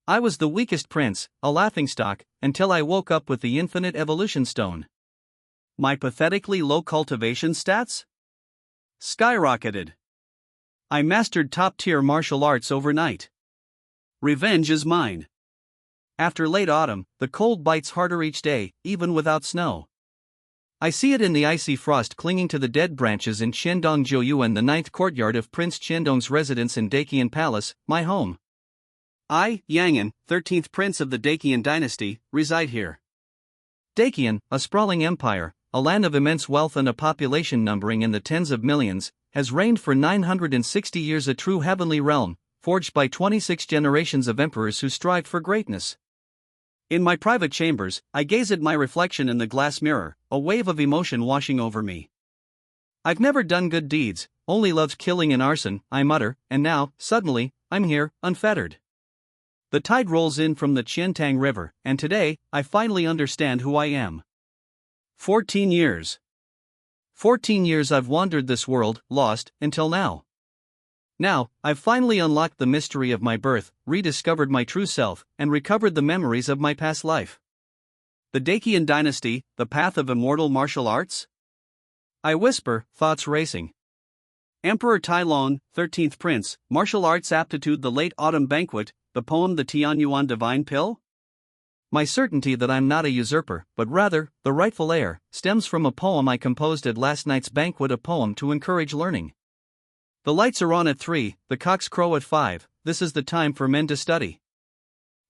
I was the weakest prince, a laughingstock, until I woke up with the infinite evolution stone. My pathetically low cultivation stats skyrocketed. I mastered top-tier martial arts overnight. Revenge is mine. After late autumn, the cold bites harder each day, even without snow. I see it in the icy frost clinging to the dead branches in Shandong-Jiuyuan, the ninth courtyard of Prince Qiandong's residence in Daqian Palace, my home. I, Yang'an, 13th prince of the Daqian dynasty, reside here. Daqian, a sprawling empire, a land of immense wealth and a population numbering in the tens of millions, has reigned for 960 years, a true heavenly realm, forged by 26 generations of emperors who strived for greatness. In my private chambers, I gaze at my reflection in the glass mirror, a wave of emotion washing over me. I've never done good deeds, only loved killing and arson, I mutter, and now, suddenly, I'm here, unfettered. The tide rolls in from the Qiantang River, and today, I finally understand who I am. 14 years. 14 years I've wandered this world, lost, until now. Now, I've finally unlocked the mystery of my birth, rediscovered my true self, and recovered the memories of my past life. The Daqian dynasty, the path of immortal martial arts? I whisper, thoughts racing. Emperor Tailong, 13th prince, martial arts aptitude, the late autumn banquet, the poem The Tianyuan Divine Pill? My certainty that I'm not a usurper, but rather, the rightful heir, stems from a poem I composed at last night's banquet, a poem to encourage learning. The lights are on at 3, the cocks crow at 5, this is the time for men to study.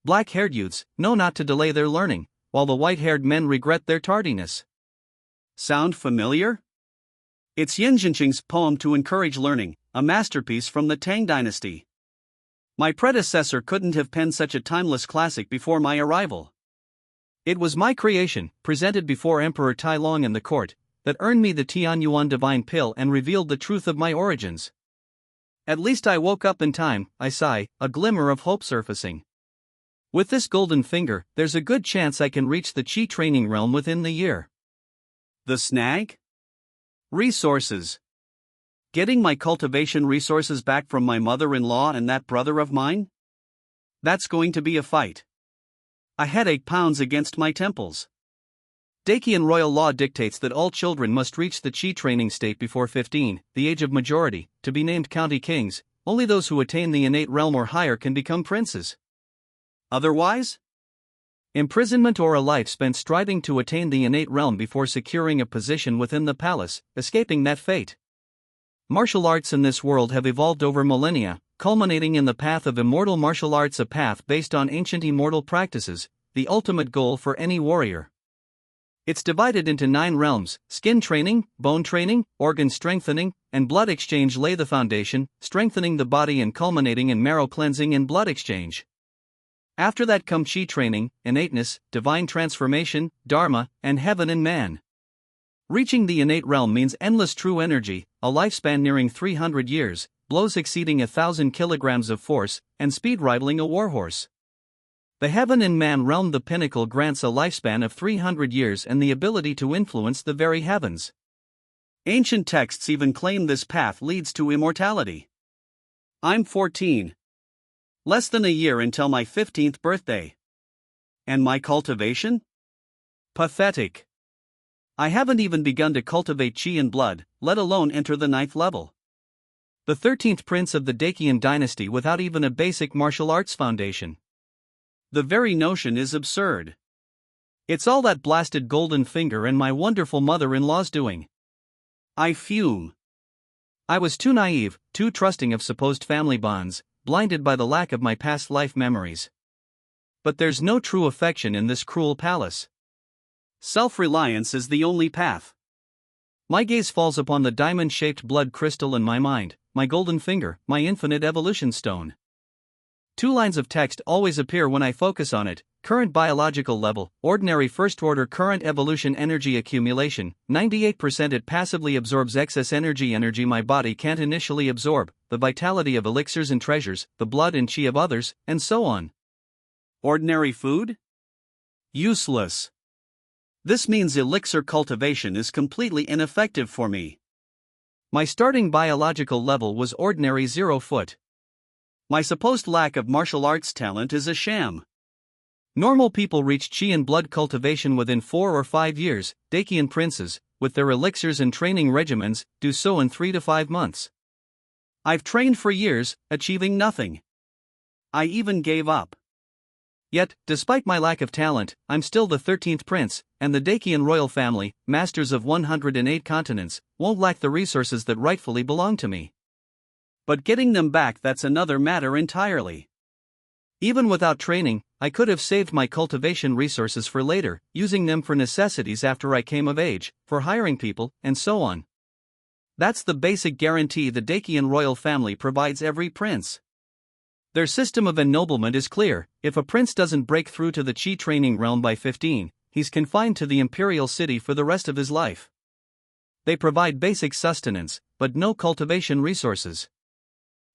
Black-haired youths know not to delay their learning, while the white-haired men regret their tardiness. Sound familiar? It's Yin Jinqing's poem to encourage learning, a masterpiece from the Tang dynasty. My predecessor couldn't have penned such a timeless classic before my arrival. It was my creation, presented before Emperor Tailong in the court, that earned me the Tianyuan Divine Pill and revealed the truth of my origins. At least I woke up in time, I sigh, a glimmer of hope surfacing. With this golden finger, there's a good chance I can reach the Qi training realm within the year. The snag? Resources. Getting my cultivation resources back from my mother-in-law and that brother of mine? That's going to be a fight. A headache pounds against my temples. Daqian royal law dictates that all children must reach the Qi training state before 15, the age of majority, to be named county kings. Only those who attain the innate realm or higher can become princes. Otherwise? Imprisonment or a life spent striving to attain the innate realm before securing a position within the palace, escaping that fate. Martial arts in this world have evolved over millennia, culminating in the path of immortal martial arts, a path based on ancient immortal practices, the ultimate goal for any warrior. It's divided into 9 realms: skin training, bone training, organ strengthening, and blood exchange lay the foundation, strengthening the body and culminating in marrow cleansing and blood exchange. After that come Qi training, innateness, divine transformation, dharma, and heaven in man. Reaching the innate realm means endless true energy, a lifespan nearing 300 years, blows exceeding 1,000 kilograms of force, and speed rivaling a warhorse. The heaven in man realm, the pinnacle, grants a lifespan of 300 years and the ability to influence the very heavens. Ancient texts even claim this path leads to immortality. I'm 14. Less than a year until my 15th birthday. And my cultivation? Pathetic. I haven't even begun to cultivate Qi and blood, let alone enter the 9th level. The 13th prince of the Daqian dynasty without even a basic martial arts foundation. The very notion is absurd. It's all that blasted golden finger and my wonderful mother-in-law's doing. I fume. I was too naive, too trusting of supposed family bonds, blinded by the lack of my past life memories. But there's no true affection in this cruel palace. Self-reliance is the only path. My gaze falls upon the diamond-shaped blood crystal in my mind, my golden finger, my infinite evolution stone. 2 lines of text always appear when I focus on it: current biological level, ordinary first-order current evolution energy accumulation, 98%. It passively absorbs excess energy my body can't initially absorb, the vitality of elixirs and treasures, the blood and Qi of others, and so on. Ordinary food? Useless. This means elixir cultivation is completely ineffective for me. My starting biological level was ordinary 0 foot. My supposed lack of martial arts talent is a sham. Normal people reach chi and blood cultivation within 4 or 5 years. Dakian princes, with their elixirs and training regimens, do so in 3 to 5 months. I've trained for years, achieving nothing. I even gave up. Yet, despite my lack of talent, I'm still the 13th prince, and the Dakian royal family, masters of 108 continents, won't lack the resources that rightfully belong to me. But getting them back, that's another matter entirely. Even without training, I could have saved my cultivation resources for later, using them for necessities after I came of age, for hiring people, and so on. That's the basic guarantee the Dakian royal family provides every prince. Their system of ennoblement is clear: if a prince doesn't break through to the chi training realm by 15, he's confined to the imperial city for the rest of his life. They provide basic sustenance, but no cultivation resources.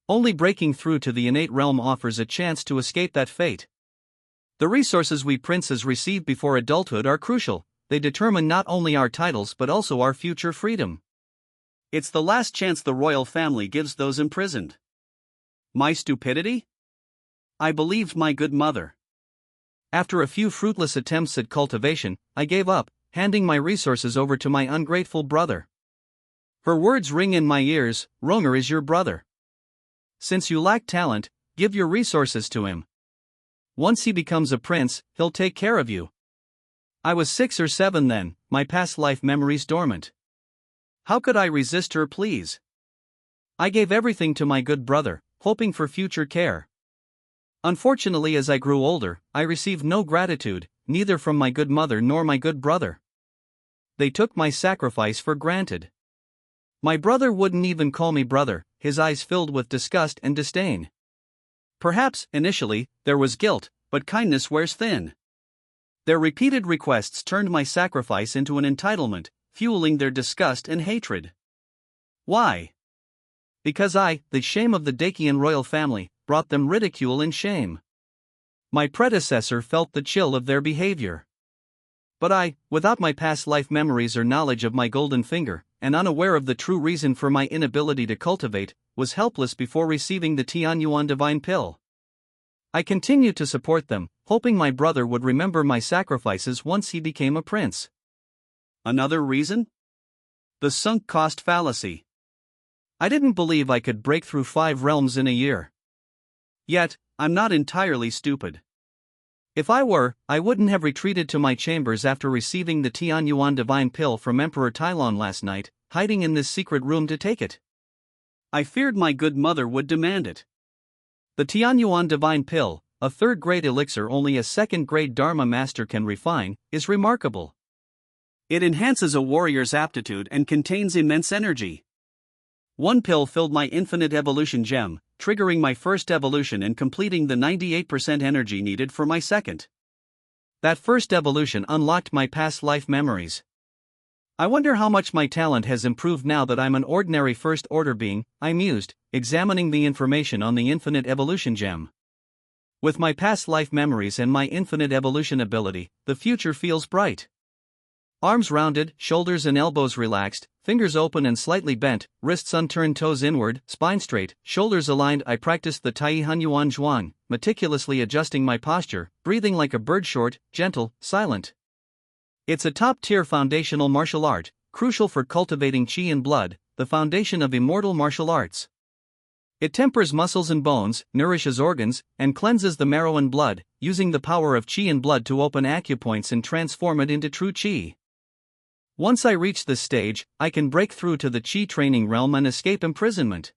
Only breaking through to the innate realm offers a chance to escape that fate. The resources we princes receive before adulthood are crucial. They determine not only our titles but also our future freedom. It's the last chance the royal family gives those imprisoned. My stupidity? I believed my good mother. After a few fruitless attempts at cultivation, I gave up, handing my resources over to my ungrateful brother. Her words ring in my ears: Ronger is your brother. Since you lack talent, give your resources to him. Once he becomes a prince, he'll take care of you. I was 6 or 7 then, my past life memories dormant. How could I resist her pleas? I gave everything to my good brother, hoping for future care. Unfortunately, as I grew older, I received no gratitude, neither from my good mother nor my good brother. They took my sacrifice for granted. My brother wouldn't even call me brother, his eyes filled with disgust and disdain. Perhaps, initially, there was guilt, but kindness wears thin. Their repeated requests turned my sacrifice into an entitlement, fueling their disgust and hatred. Why? Because I, the shame of the Dakian royal family, brought them ridicule and shame. My predecessor felt the chill of their behavior. But I, without my past life memories or knowledge of my golden finger, and unaware of the true reason for my inability to cultivate, was helpless before receiving the Tianyuan divine pill. I continued to support them, hoping my brother would remember my sacrifices once he became a prince. Another reason? The sunk cost fallacy. I didn't believe I could break through 5 realms in a year. Yet, I'm not entirely stupid. If I were, I wouldn't have retreated to my chambers after receiving the Tianyuan divine pill from Emperor Tylon last night, hiding in this secret room to take it. I feared my good mother would demand it. The Tianyuan divine pill, a 3rd-grade elixir only a 2nd-grade Dharma master can refine, is remarkable. It enhances a warrior's aptitude and contains immense energy. One pill filled my infinite evolution gem, triggering my first evolution and completing the 98% energy needed for my second. That first evolution unlocked my past life memories. I wonder how much my talent has improved now that I'm an ordinary first-order being, I mused, examining the information on the infinite evolution gem. With my past life memories and my infinite evolution ability, the future feels bright. Arms rounded, shoulders and elbows relaxed, fingers open and slightly bent, wrists unturned, toes inward, spine straight, shoulders aligned. I practiced the Tai Han Yuan Zhuang, meticulously adjusting my posture, breathing like a bird, short, gentle, silent. It's a top-tier foundational martial art, crucial for cultivating chi and blood, the foundation of immortal martial arts. It tempers muscles and bones, nourishes organs, and cleanses the marrow and blood, using the power of chi and blood to open acupoints and transform it into true chi. Once I reach this stage, I can break through to the chi training realm and escape imprisonment.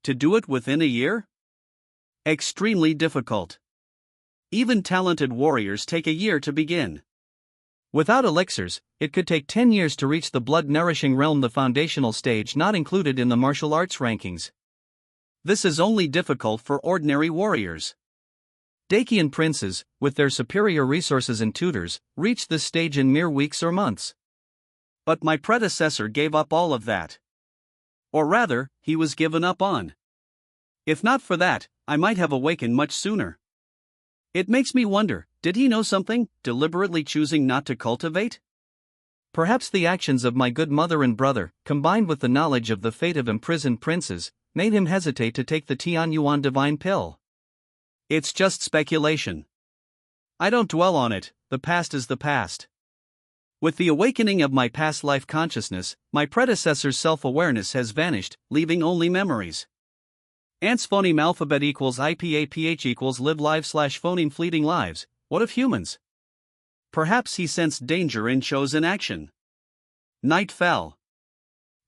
To do it within a year? Extremely difficult. Even talented warriors take a year to begin. Without elixirs, it could take 10 years to reach the blood-nourishing realm, the foundational stage not included in the martial arts rankings. This is only difficult for ordinary warriors. Dakian princes, with their superior resources and tutors, reach this stage in mere weeks or months. But my predecessor gave up all of that. Or rather, he was given up on. If not for that, I might have awakened much sooner. It makes me wonder, did he know something, deliberately choosing not to cultivate? Perhaps the actions of my good mother and brother, combined with the knowledge of the fate of imprisoned princes, made him hesitate to take the Tianyuan divine pill. It's just speculation. I don't dwell on it, the past is the past. With the awakening of my past life consciousness, my predecessor's self-awareness has vanished, leaving only memories. Ants phoneme alphabet equals IPAPH equals live live / phoneme fleeting lives. What of humans? Perhaps he sensed danger and chose inaction. Night fell.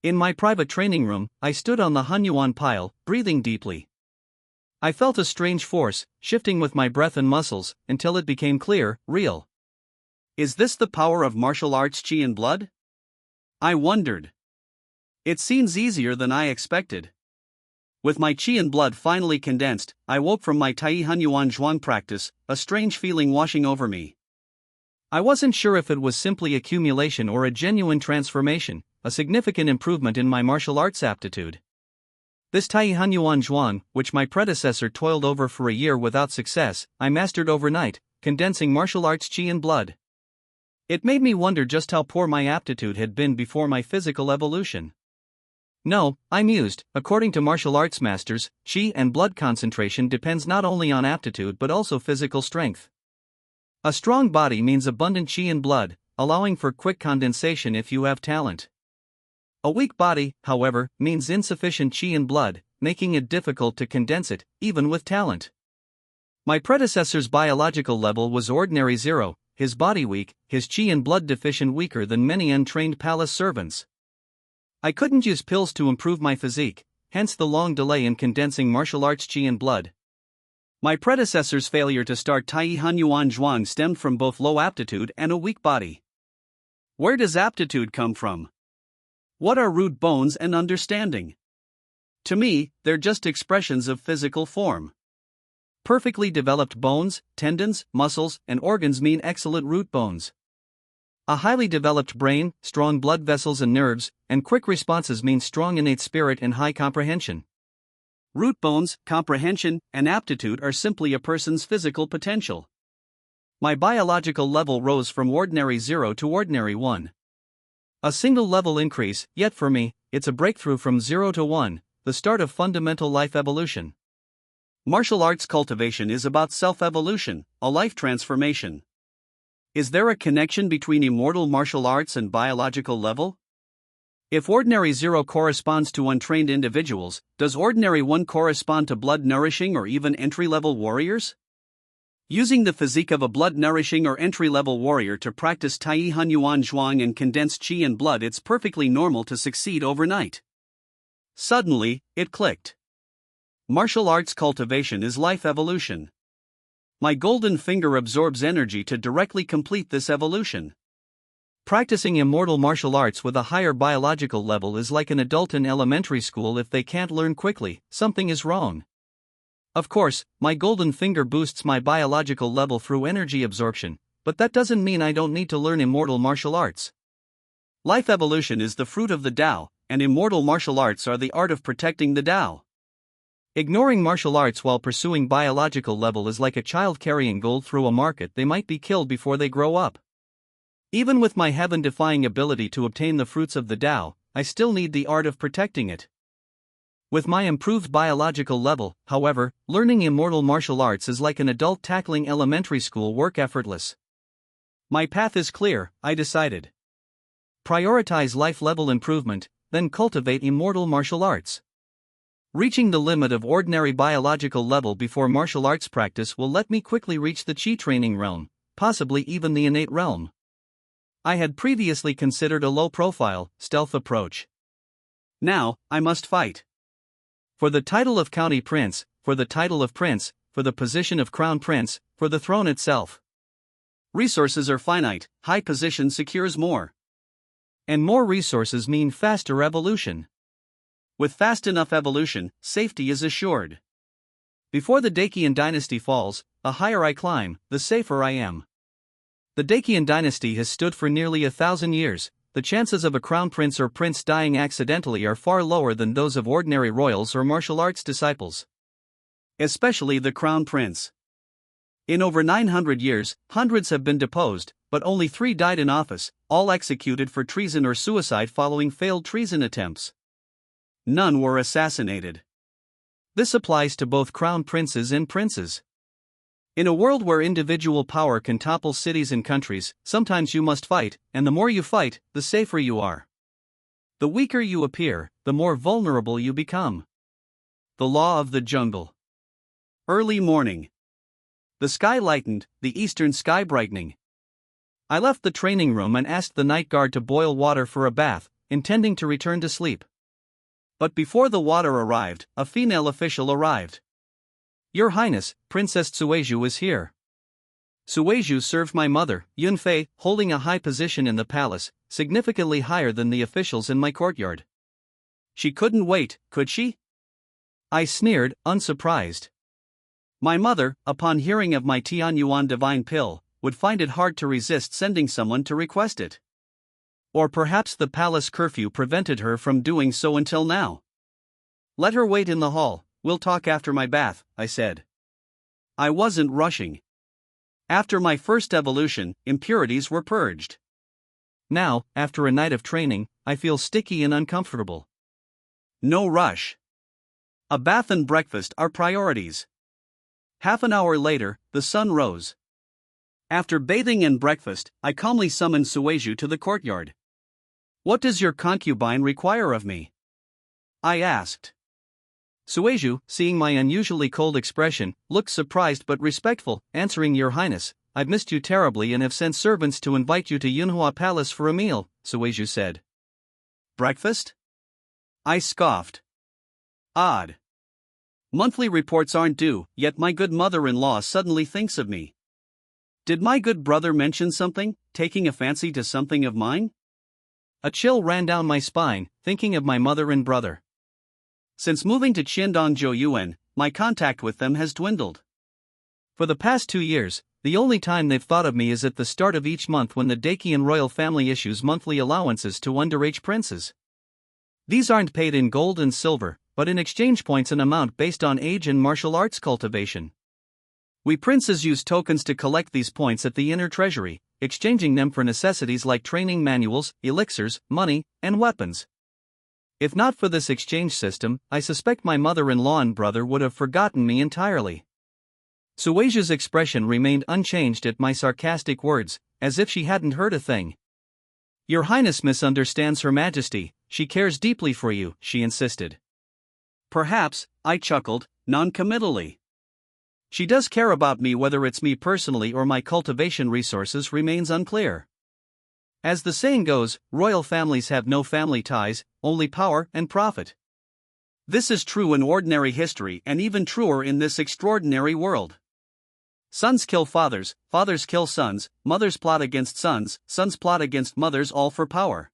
In my private training room, I stood on the Hunyuan pile, breathing deeply. I felt a strange force, shifting with my breath and muscles, until it became clear, real. Is this the power of martial arts chi and blood? I wondered. It seems easier than I expected. With my chi and blood finally condensed, I woke from my Tai Hunyuan Zhuang practice, a strange feeling washing over me. I wasn't sure if it was simply accumulation or a genuine transformation, a significant improvement in my martial arts aptitude. This Tai Hunyuan Zhuang, which my predecessor toiled over for a year without success, I mastered overnight, condensing martial arts chi and blood. It made me wonder just how poor my aptitude had been before my physical evolution. No, I mused, according to martial arts masters, chi and blood concentration depends not only on aptitude but also physical strength. A strong body means abundant chi and blood, allowing for quick condensation if you have talent. A weak body, however, means insufficient chi and blood, making it difficult to condense it, even with talent. My predecessor's biological level was ordinary 0, his body weak, his chi and blood deficient, weaker than many untrained palace servants. I couldn't use pills to improve my physique, hence the long delay in condensing martial arts chi and blood. My predecessor's failure to start Tai Hunyuan Zhuang stemmed from both low aptitude and a weak body. Where does aptitude come from? What are root bones and understanding? To me, they're just expressions of physical form. Perfectly developed bones, tendons, muscles, and organs mean excellent root bones. A highly developed brain, strong blood vessels and nerves, and quick responses mean strong innate spirit and high comprehension. Root bones, comprehension, and aptitude are simply a person's physical potential. My biological level rose from ordinary 0 to ordinary 1. A single level increase, yet for me, it's a breakthrough from 0 to 1, the start of fundamental life evolution. Martial arts cultivation is about self-evolution, a life transformation. Is there a connection between immortal martial arts and biological level? If ordinary 0 corresponds to untrained individuals, does ordinary 1 correspond to blood-nourishing or even entry-level warriors? Using the physique of a blood-nourishing or entry-level warrior to practice Tai Hunyuan Zhuang and condense chi and blood, it's perfectly normal to succeed overnight. Suddenly, it clicked. Martial arts cultivation is life evolution. My golden finger absorbs energy to directly complete this evolution. Practicing immortal martial arts with a higher biological level is like an adult in elementary school. If they can't learn quickly, something is wrong. Of course, my golden finger boosts my biological level through energy absorption, but that doesn't mean I don't need to learn immortal martial arts. Life evolution is the fruit of the Tao, and immortal martial arts are the art of protecting the Tao. Ignoring martial arts while pursuing biological level is like a child carrying gold through a market. They might be killed before they grow up. Even with my heaven-defying ability to obtain the fruits of the Tao, I still need the art of protecting it. With my improved biological level, however, learning immortal martial arts is like an adult tackling elementary school work, effortless. My path is clear, I decided. Prioritize life-level improvement, then cultivate immortal martial arts. Reaching the limit of ordinary biological level before martial arts practice will let me quickly reach the chi training realm, possibly even the innate realm. I had previously considered a low-profile, stealth approach. Now, I must fight. For the title of county prince, for the title of prince, for the position of crown prince, for the throne itself. Resources are finite, high position secures more. And more resources mean faster evolution. With fast enough evolution, safety is assured. Before the Dacian dynasty falls, the higher I climb, the safer I am. The Dacian dynasty has stood for nearly 1,000 years. The chances of a crown prince or prince dying accidentally are far lower than those of ordinary royals or martial arts disciples. Especially the crown prince. In over 900 years, hundreds have been deposed, but only 3 died in office, all executed for treason or suicide following failed treason attempts. None were assassinated. This applies to both crown princes and princes. In a world where individual power can topple cities and countries, sometimes you must fight, and the more you fight, the safer you are. The weaker you appear, the more vulnerable you become. The law of the jungle. Early morning. The sky lightened, the eastern sky brightening. I left the training room and asked the night guard to boil water for a bath, intending to return to sleep. But before the water arrived, a female official arrived. "Your Highness, Princess Tsueju is here." Tsueju served my mother, Yunfei, holding a high position in the palace, significantly higher than the officials in my courtyard. She couldn't wait, could she? I sneered, unsurprised. My mother, upon hearing of my Tianyuan divine pill, would find it hard to resist sending someone to request it. Or perhaps the palace curfew prevented her from doing so until now. "Let her wait in the hall, we'll talk after my bath," I said. I wasn't rushing. After my first evolution, impurities were purged. Now, after a night of training, I feel sticky and uncomfortable. No rush. A bath and breakfast are priorities. Half an hour later, the sun rose. After bathing and breakfast, I calmly summoned Tsueju to the courtyard. "What does your concubine require of me?" I asked. Tsueju, seeing my unusually cold expression, looked surprised but respectful, answering, "Your Highness, I've missed you terribly and have sent servants to invite you to Yunhua Palace for a meal," Tsueju said. "Breakfast?" I scoffed. Odd. Monthly reports aren't due, yet my good mother-in-law suddenly thinks of me. Did my good brother mention something, taking a fancy to something of mine? A chill ran down my spine, thinking of my mother and brother. Since moving to Qingdong-Joyuan, my contact with them has dwindled. For the past 2 years, the only time they've thought of me is at the start of each month when the Dakian royal family issues monthly allowances to underage princes. These aren't paid in gold and silver, but in exchange points, an amount based on age and martial arts cultivation. We princes use tokens to collect these points at the inner treasury, exchanging them for necessities like training manuals, elixirs, money, and weapons. If not for this exchange system, I suspect my mother-in-law and brother would have forgotten me entirely. Tsueju's expression remained unchanged at my sarcastic words, as if she hadn't heard a thing. "Your Highness misunderstands Her Majesty, she cares deeply for you," she insisted. "Perhaps," I chuckled, non-committally. "She does care about me, whether it's me personally or my cultivation resources remains unclear. As the saying goes, royal families have no family ties, only power and profit. This is true in ordinary history and even truer in this extraordinary world. Sons kill fathers, fathers kill sons, mothers plot against sons, sons plot against mothers, all for power.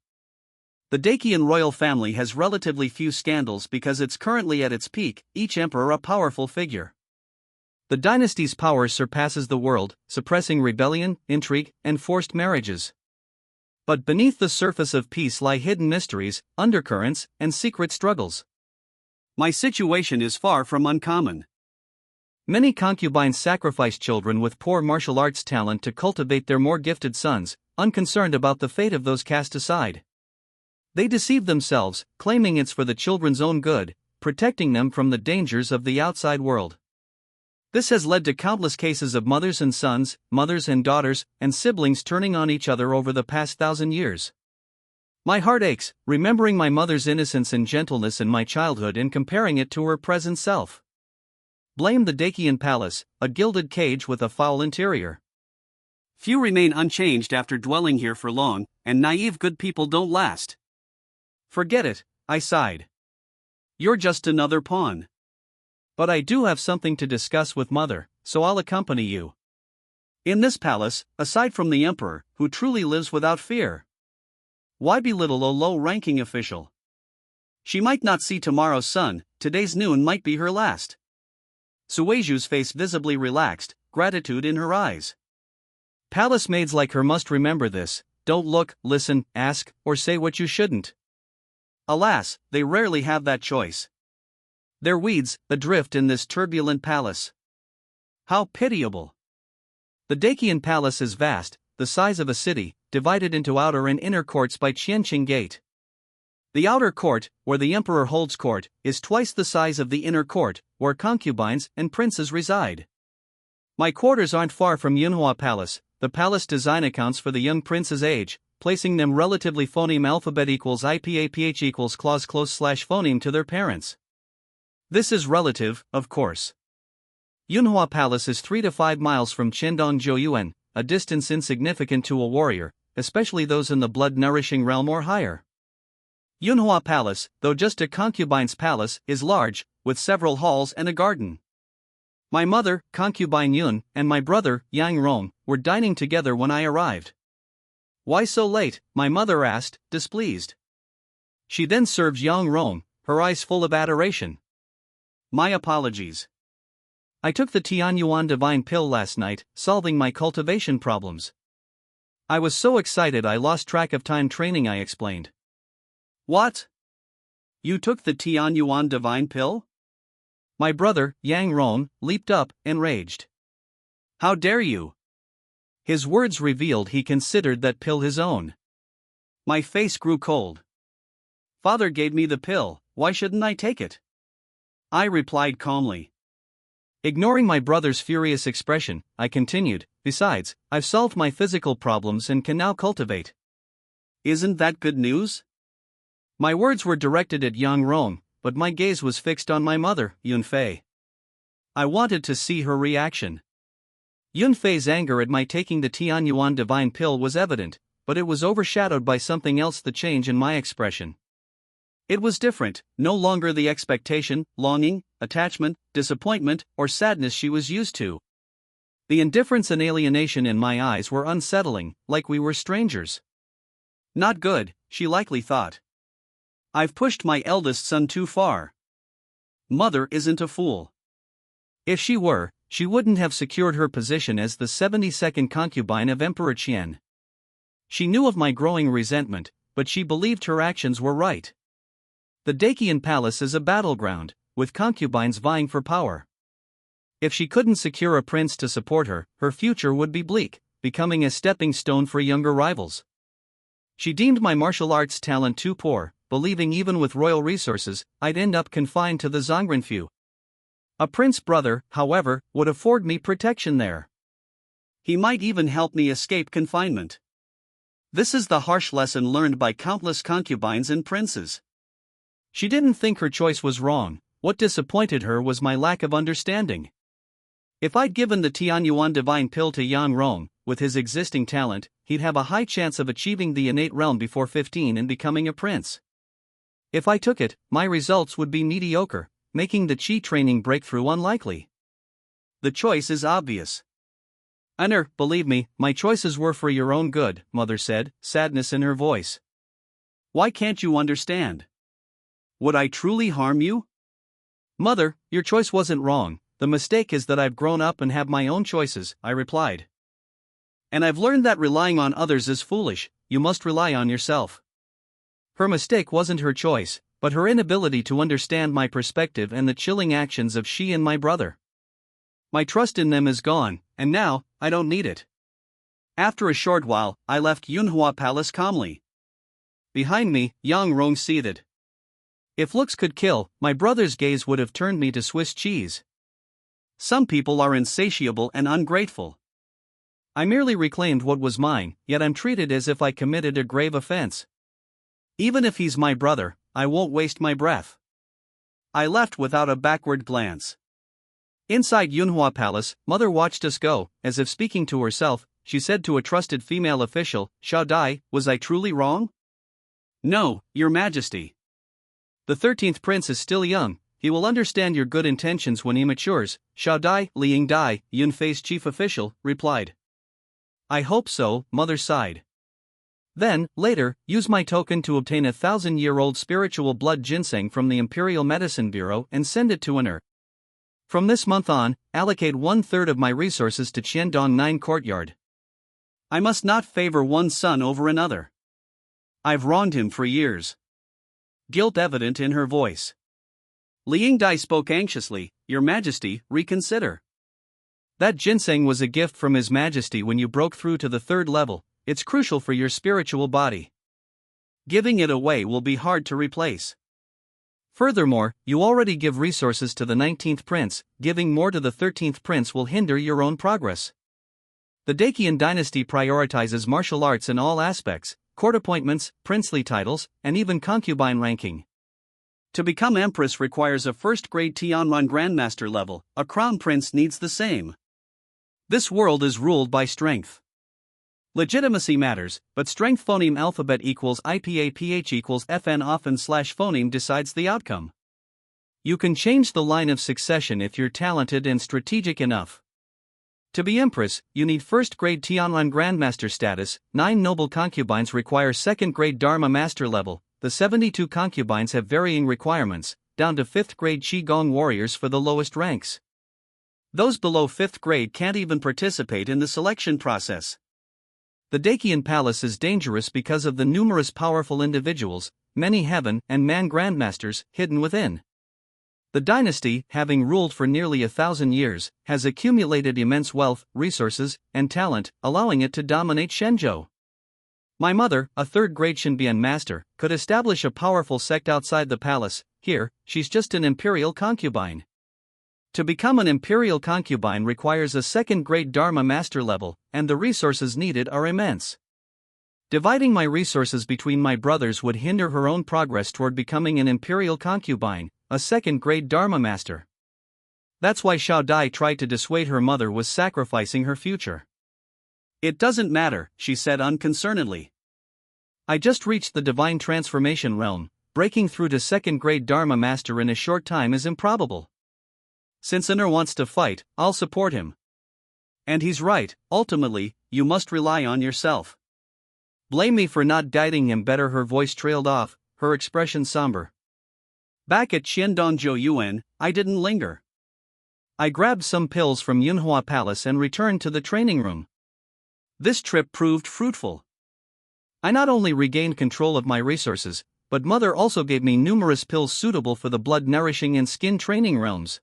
The Dakian royal family has relatively few scandals because it's currently at its peak, each emperor a powerful figure. The dynasty's power surpasses the world, suppressing rebellion, intrigue, and forced marriages. But beneath the surface of peace lie hidden mysteries, undercurrents, and secret struggles. My situation is far from uncommon. Many concubines sacrifice children with poor martial arts talent to cultivate their more gifted sons, unconcerned about the fate of those cast aside. They deceive themselves, claiming it's for the children's own good, protecting them from the dangers of the outside world. This has led to countless cases of mothers and sons, mothers and daughters, and siblings turning on each other over the past 1,000 years. My heart aches, remembering my mother's innocence and gentleness in my childhood and comparing it to her present self. Blame the Dakian palace, a gilded cage with a foul interior. Few remain unchanged after dwelling here for long, and naive good people don't last. Forget it, I sighed. You're just another pawn. But I do have something to discuss with Mother, so I'll accompany you. In this palace, aside from the emperor, who truly lives without fear? Why belittle a low-ranking official? She might not see tomorrow's sun, today's noon might be her last. Tsueju's face visibly relaxed, gratitude in her eyes. Palace maids like her must remember this: don't look, listen, ask, or say what you shouldn't. Alas, they rarely have that choice. They're weeds, adrift in this turbulent palace. How pitiable. The Dakian palace is vast, the size of a city, divided into outer and inner courts by Qianqing Gate. The outer court, where the emperor holds court, is twice the size of the inner court, where concubines and princes reside. My quarters aren't far from Yunhua Palace. The palace design accounts for the young prince's age, placing them relatively phoneme alphabet equals IPAPH equals clause close slash phoneme to their parents. This is relative, of course. Yunhua Palace is 3 to 5 miles from Chendong Joyuan, a distance insignificant to a warrior, especially those in the blood-nourishing realm or higher. Yunhua Palace, though just a concubine's palace, is large, with several halls and a garden. My mother, concubine Yun, and my brother, Yang Rong, were dining together when I arrived. "Why so late?" my mother asked, displeased. She then served Yang Rong, her eyes full of adoration. "My apologies. I took the Tianyuan divine pill last night, solving my cultivation problems. I was so excited I lost track of time training," I explained. "What? You took the Tianyuan divine pill?" My brother, Yang Rong, leaped up, enraged. "How dare you?" His words revealed he considered that pill his own. My face grew cold. "Father gave me the pill, why shouldn't I take it?" I replied calmly. Ignoring my brother's furious expression, I continued, "Besides, I've solved my physical problems and can now cultivate." "Isn't that good news?" My words were directed at Yang Rong, but my gaze was fixed on my mother, Yunfei. I wanted to see her reaction. Yunfei's anger at my taking the Tianyuan divine pill was evident, but it was overshadowed by something else: the change in my expression. It was different, no longer the expectation, longing, attachment, disappointment, or sadness she was used to. The indifference and alienation in my eyes were unsettling, like we were strangers. Not good, she likely thought. I've pushed my eldest son too far. Mother isn't a fool. If she were, she wouldn't have secured her position as the 72nd concubine of Emperor Qian. She knew of my growing resentment, but she believed her actions were right. The Dakian Palace is a battleground, with concubines vying for power. If she couldn't secure a prince to support her, her future would be bleak, becoming a stepping stone for younger rivals. She deemed my martial arts talent too poor, believing even with royal resources, I'd end up confined to the Zhongrenfu. A prince brother, however, would afford me protection there. He might even help me escape confinement. This is the harsh lesson learned by countless concubines and princes. She didn't think her choice was wrong. What disappointed her was my lack of understanding. If I'd given the Tianyuan divine pill to Yang Rong, with his existing talent, he'd have a high chance of achieving the innate realm before 15 and becoming a prince. If I took it, my results would be mediocre, making the Qi training breakthrough unlikely. The choice is obvious. "Honor, believe me, my choices were for your own good," Mother said, sadness in her voice. "Why can't you understand? Would I truly harm you?" "Mother, your choice wasn't wrong. The mistake is that I've grown up and have my own choices," I replied. "And I've learned that relying on others is foolish. You must rely on yourself." Her mistake wasn't her choice, but her inability to understand my perspective and the chilling actions of she and my brother. My trust in them is gone, and now, I don't need it. After a short while, I left Yunhua Palace calmly. Behind me, Yang Rong seethed. If looks could kill, my brother's gaze would have turned me to Swiss cheese. Some people are insatiable and ungrateful. I merely reclaimed what was mine, yet I'm treated as if I committed a grave offense. Even if he's my brother, I won't waste my breath. I left without a backward glance. Inside Yunhua Palace, Mother watched us go. As if speaking to herself, she said to a trusted female official, "Xiao Dai, was I truly wrong?" "No, Your Majesty. The 13th prince is still young. He will understand your good intentions when he matures," Xiao Dai, Liang Dai, Yunfei's chief official, replied. "I hope so," Mother sighed. "Then, later, use my token to obtain a 1,000-year-old spiritual blood ginseng from the Imperial Medicine Bureau and send it to Honor. From this month on, allocate 1/3 of my resources to Qiandong 9 Courtyard. I must not favor one son over another. I've wronged him for years." Guilt evident in her voice. Liang Dai spoke anxiously, "Your Majesty, reconsider. That ginseng was a gift from His Majesty when you broke through to the 3rd level. It's crucial for your spiritual body." Giving it away will be hard to replace. Furthermore, you already give resources to the 19th prince, giving more to the 13th prince will hinder your own progress. The Dacian dynasty prioritizes martial arts in all aspects, court appointments, princely titles, and even concubine ranking. To become empress requires a first-grade Tianran grandmaster level, a crown prince needs the same. This world is ruled by strength. Legitimacy matters, but strength phoneme alphabet equals IPA/PH equals FN often/phoneme decides the outcome. You can change the line of succession if you're talented and strategic enough. To be empress, you need first-grade Tianran grandmaster status, 9 noble concubines require second-grade Dharma master level, the 72 concubines have varying requirements, down to 5th grade Qigong warriors for the lowest ranks. Those below 5th grade can't even participate in the selection process. The Dacian palace is dangerous because of the numerous powerful individuals, many heaven and man grandmasters, hidden within. The dynasty, having ruled for nearly 1,000 years, has accumulated immense wealth, resources, and talent, allowing it to dominate Shenzhou. My mother, a third-grade Shenbian master, could establish a powerful sect outside the palace. Here, she's just an imperial concubine. To become an imperial concubine requires a second-grade Dharma master level, and the resources needed are immense. Dividing my resources between my brothers would hinder her own progress toward becoming an imperial concubine, a second-grade Dharma master. That's why Xiao Dai tried to dissuade her mother was sacrificing her future. It doesn't matter, she said unconcernedly. I just reached the divine transformation realm, breaking through to second-grade Dharma master in a short time is improbable. Since Honor wants to fight, I'll support him. And he's right, ultimately, you must rely on yourself. Blame me for not guiding him better. Her voice trailed off, her expression somber. Back at Xiandong Yuan, I didn't linger. I grabbed some pills from Yunhua Palace and returned to the training room. This trip proved fruitful. I not only regained control of my resources, but Mother also gave me numerous pills suitable for the blood-nourishing and skin training realms.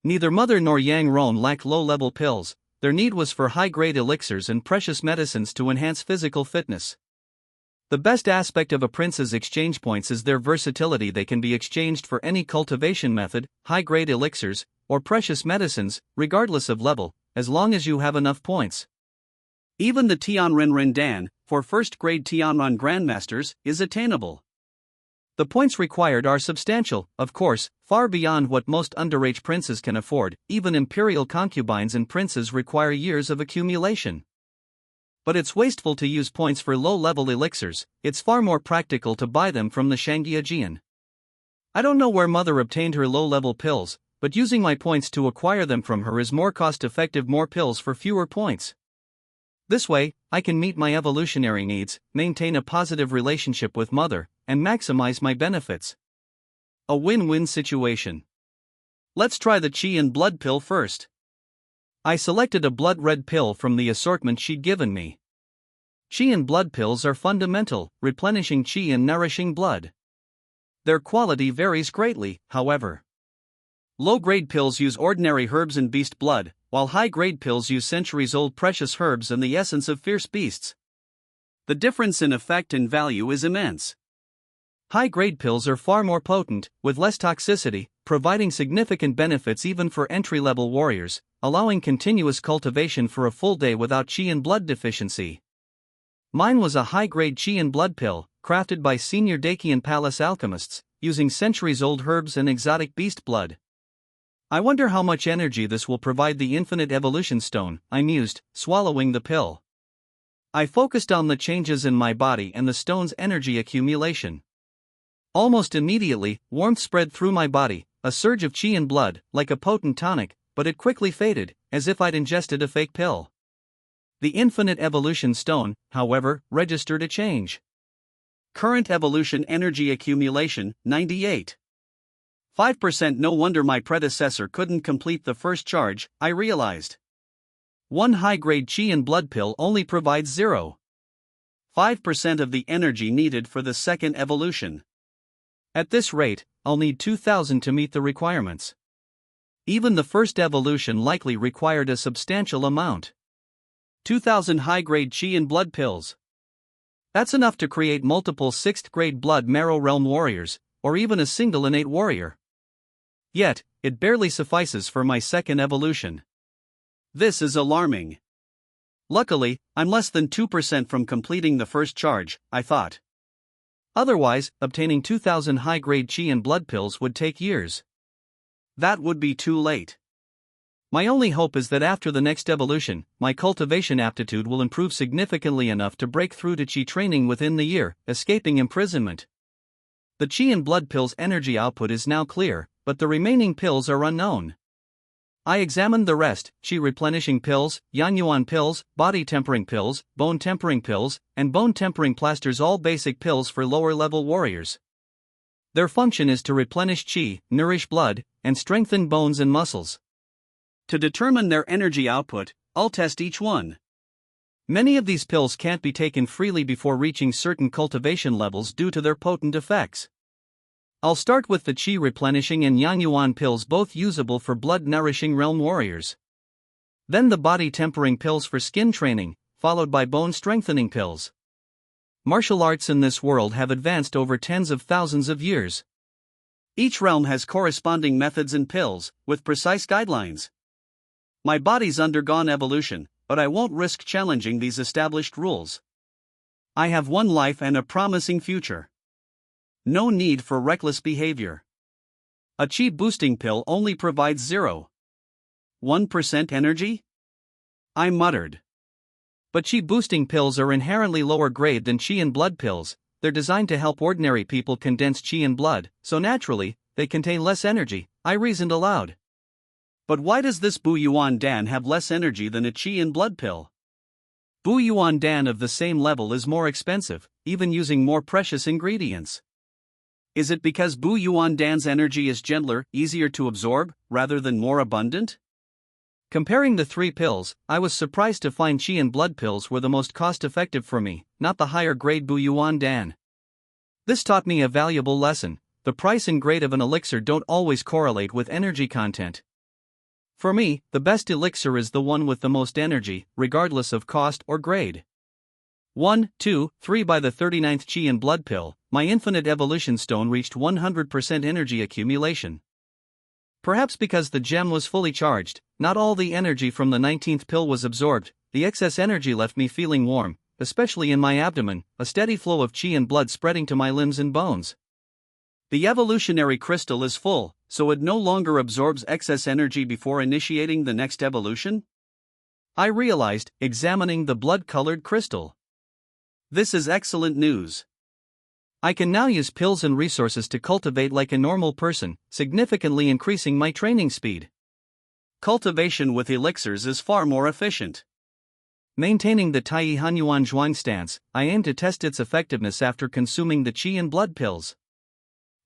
Neither Mother nor Yang Ron lacked low-level pills, their need was for high-grade elixirs and precious medicines to enhance physical fitness. The best aspect of a prince's exchange points is their versatility. They can be exchanged for any cultivation method, high-grade elixirs, or precious medicines, regardless of level, as long as you have enough points. Even the Tianren Rendan, for first-grade Tianran grandmasters, is attainable. The points required are substantial, of course, far beyond what most underage princes can afford. Even imperial concubines and princes require years of accumulation. But it's wasteful to use points for low-level elixirs, it's far more practical to buy them from the Shangyijian. I don't know where Mother obtained her low-level pills, but using my points to acquire them from her is more cost-effective. More pills for fewer points. This way, I can meet my evolutionary needs, maintain a positive relationship with Mother, and maximize my benefits. A win-win situation. Let's try the Qi and blood pill first. I selected a blood red pill from the assortment she'd given me. Qi and blood pills are fundamental, replenishing Qi and nourishing blood. Their quality varies greatly, however. Low-grade pills use ordinary herbs and beast blood, while high-grade pills use centuries-old precious herbs and the essence of fierce beasts. The difference in effect and value is immense. High-grade pills are far more potent, with less toxicity, providing significant benefits even for entry-level warriors, allowing continuous cultivation for a full day without Qi and blood deficiency. Mine was a high-grade Qi and blood pill, crafted by senior Dacian palace alchemists, using centuries-old herbs and exotic beast blood. I wonder how much energy this will provide the infinite evolution stone, I mused, swallowing the pill. I focused on the changes in my body and the stone's energy accumulation. Almost immediately, warmth spread through my body, a surge of Qi and blood, like a potent tonic, but it quickly faded, as if I'd ingested a fake pill. The infinite evolution stone, however, registered a change. Current evolution energy accumulation, 98. 5%. No wonder my predecessor couldn't complete the first charge, I realized. One high-grade Qi and blood pill only provides 0.5% of the energy needed for the second evolution. At this rate, I'll need 2,000 to meet the requirements. Even the first evolution likely required a substantial amount. 2,000 high-grade Qi and blood pills. That's enough to create multiple 6th grade blood marrow realm warriors, or even a single innate warrior. Yet, it barely suffices for my second evolution. This is alarming. Luckily, I'm less than 2% from completing the first charge, I thought. Otherwise, obtaining 2,000 high-grade chi and blood pills would take years. That would be too late. My only hope is that after the next evolution, my cultivation aptitude will improve significantly enough to break through to chi training within the year, escaping imprisonment. The chi and blood pills' energy output is now clear, but the remaining pills are unknown. I examined the rest: chi replenishing pills, yanyuan pills, body tempering pills, bone tempering pills, and bone tempering plasters, all basic pills for lower level warriors. Their function is to replenish chi, nourish blood, and strengthen bones and muscles. To determine their energy output, I'll test each one. Many of these pills can't be taken freely before reaching certain cultivation levels due to their potent effects. I'll start with the chi replenishing and yanyuan pills, both usable for blood nourishing realm warriors. Then the body tempering pills for skin training, followed by bone strengthening pills. Martial arts in this world have advanced over tens of thousands of years. Each realm has corresponding methods and pills, with precise guidelines. My body's undergone evolution, but I won't risk challenging these established rules. I have one life and a promising future. No need for reckless behavior. A chi boosting pill only provides 0.1% energy? I muttered. But chi boosting pills are inherently lower grade than chi and blood pills. They're designed to help ordinary people condense chi and blood, so naturally, they contain less energy, I reasoned aloud. But why does this Bu Yuan Dan have less energy than a chi and blood pill? Bu Yuan Dan of the same level is more expensive, even using more precious ingredients. Is it because Bu Yuan Dan's energy is gentler, easier to absorb, rather than more abundant? Comparing the three pills, I was surprised to find chi and blood pills were the most cost-effective for me, not the higher-grade Bu Yuan Dan. This taught me a valuable lesson: the price and grade of an elixir don't always correlate with energy content. For me, the best elixir is the one with the most energy, regardless of cost or grade. 1, 2, 3 By the 39th chi and blood pill, my infinite evolution stone reached 100% energy accumulation. Perhaps because the gem was fully charged, not all the energy from the 19th pill was absorbed. The excess energy left me feeling warm, especially in my abdomen, a steady flow of chi and blood spreading to my limbs and bones. The evolutionary crystal is full, so it no longer absorbs excess energy before initiating the next evolution? I realized, examining the blood-colored crystal. This is excellent news. I can now use pills and resources to cultivate like a normal person, significantly increasing my training speed. Cultivation with elixirs is far more efficient. Maintaining the Tai Hanyuan Zhuang stance, I aim to test its effectiveness after consuming the chi and blood pills.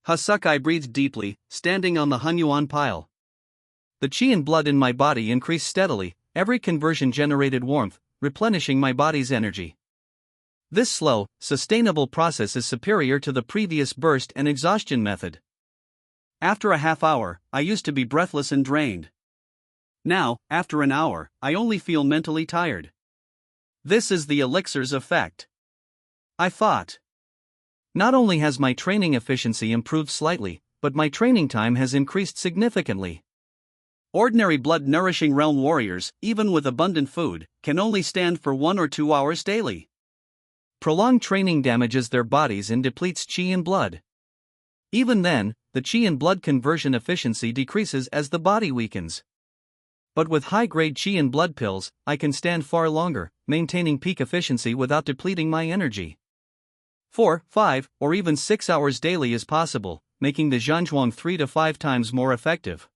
I breathed deeply, standing on the Hanyuan pile. The chi and blood in my body increased steadily, every conversion generated warmth, replenishing my body's energy. This slow, sustainable process is superior to the previous burst and exhaustion method. After a half hour, I used to be breathless and drained. Now, after an hour, I only feel mentally tired. This is the elixir's effect, I thought. Not only has my training efficiency improved slightly, but my training time has increased significantly. Ordinary blood-nourishing realm warriors, even with abundant food, can only stand for 1 or 2 hours daily. Prolonged training damages their bodies and depletes chi and blood. Even then, the chi and blood conversion efficiency decreases as the body weakens. But with high-grade chi and blood pills, I can stand far longer, maintaining peak efficiency without depleting my energy. 4, 5, or even 6 hours daily is possible, making the Zhanzhuang 3 to 5 times more effective.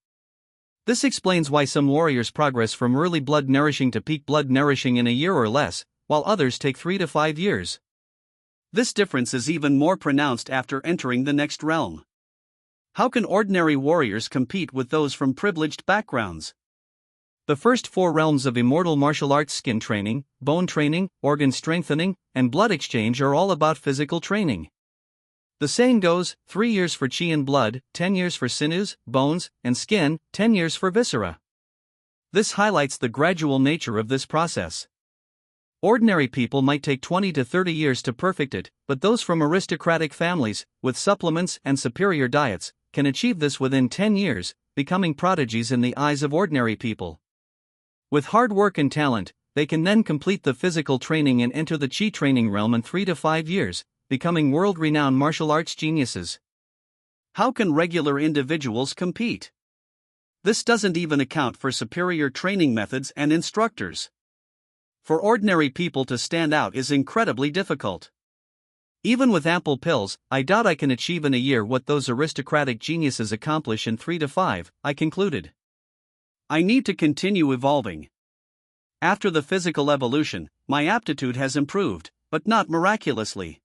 This explains why some warriors progress from early blood nourishing to peak blood nourishing in a year or less, while others take 3 to 5 years. This difference is even more pronounced after entering the next realm. How can ordinary warriors compete with those from privileged backgrounds? The first 4 realms of immortal martial arts, skin training, bone training, organ strengthening, and blood exchange, are all about physical training. The saying goes, 3 years for chi and blood, 10 years for sinews, bones, and skin, 10 years for viscera. This highlights the gradual nature of this process. Ordinary people might take 20 to 30 years to perfect it, but those from aristocratic families, with supplements and superior diets, can achieve this within 10 years, becoming prodigies in the eyes of ordinary people. With hard work and talent, they can then complete the physical training and enter the chi training realm in 3 to 5 years, becoming world-renowned martial arts geniuses. How can regular individuals compete? This doesn't even account for superior training methods and instructors. For ordinary people to stand out is incredibly difficult. Even with ample pills, I doubt I can achieve in a year what those aristocratic geniuses accomplish in 3 to 5, I concluded. I need to continue evolving. After the physical evolution, my aptitude has improved, but not miraculously.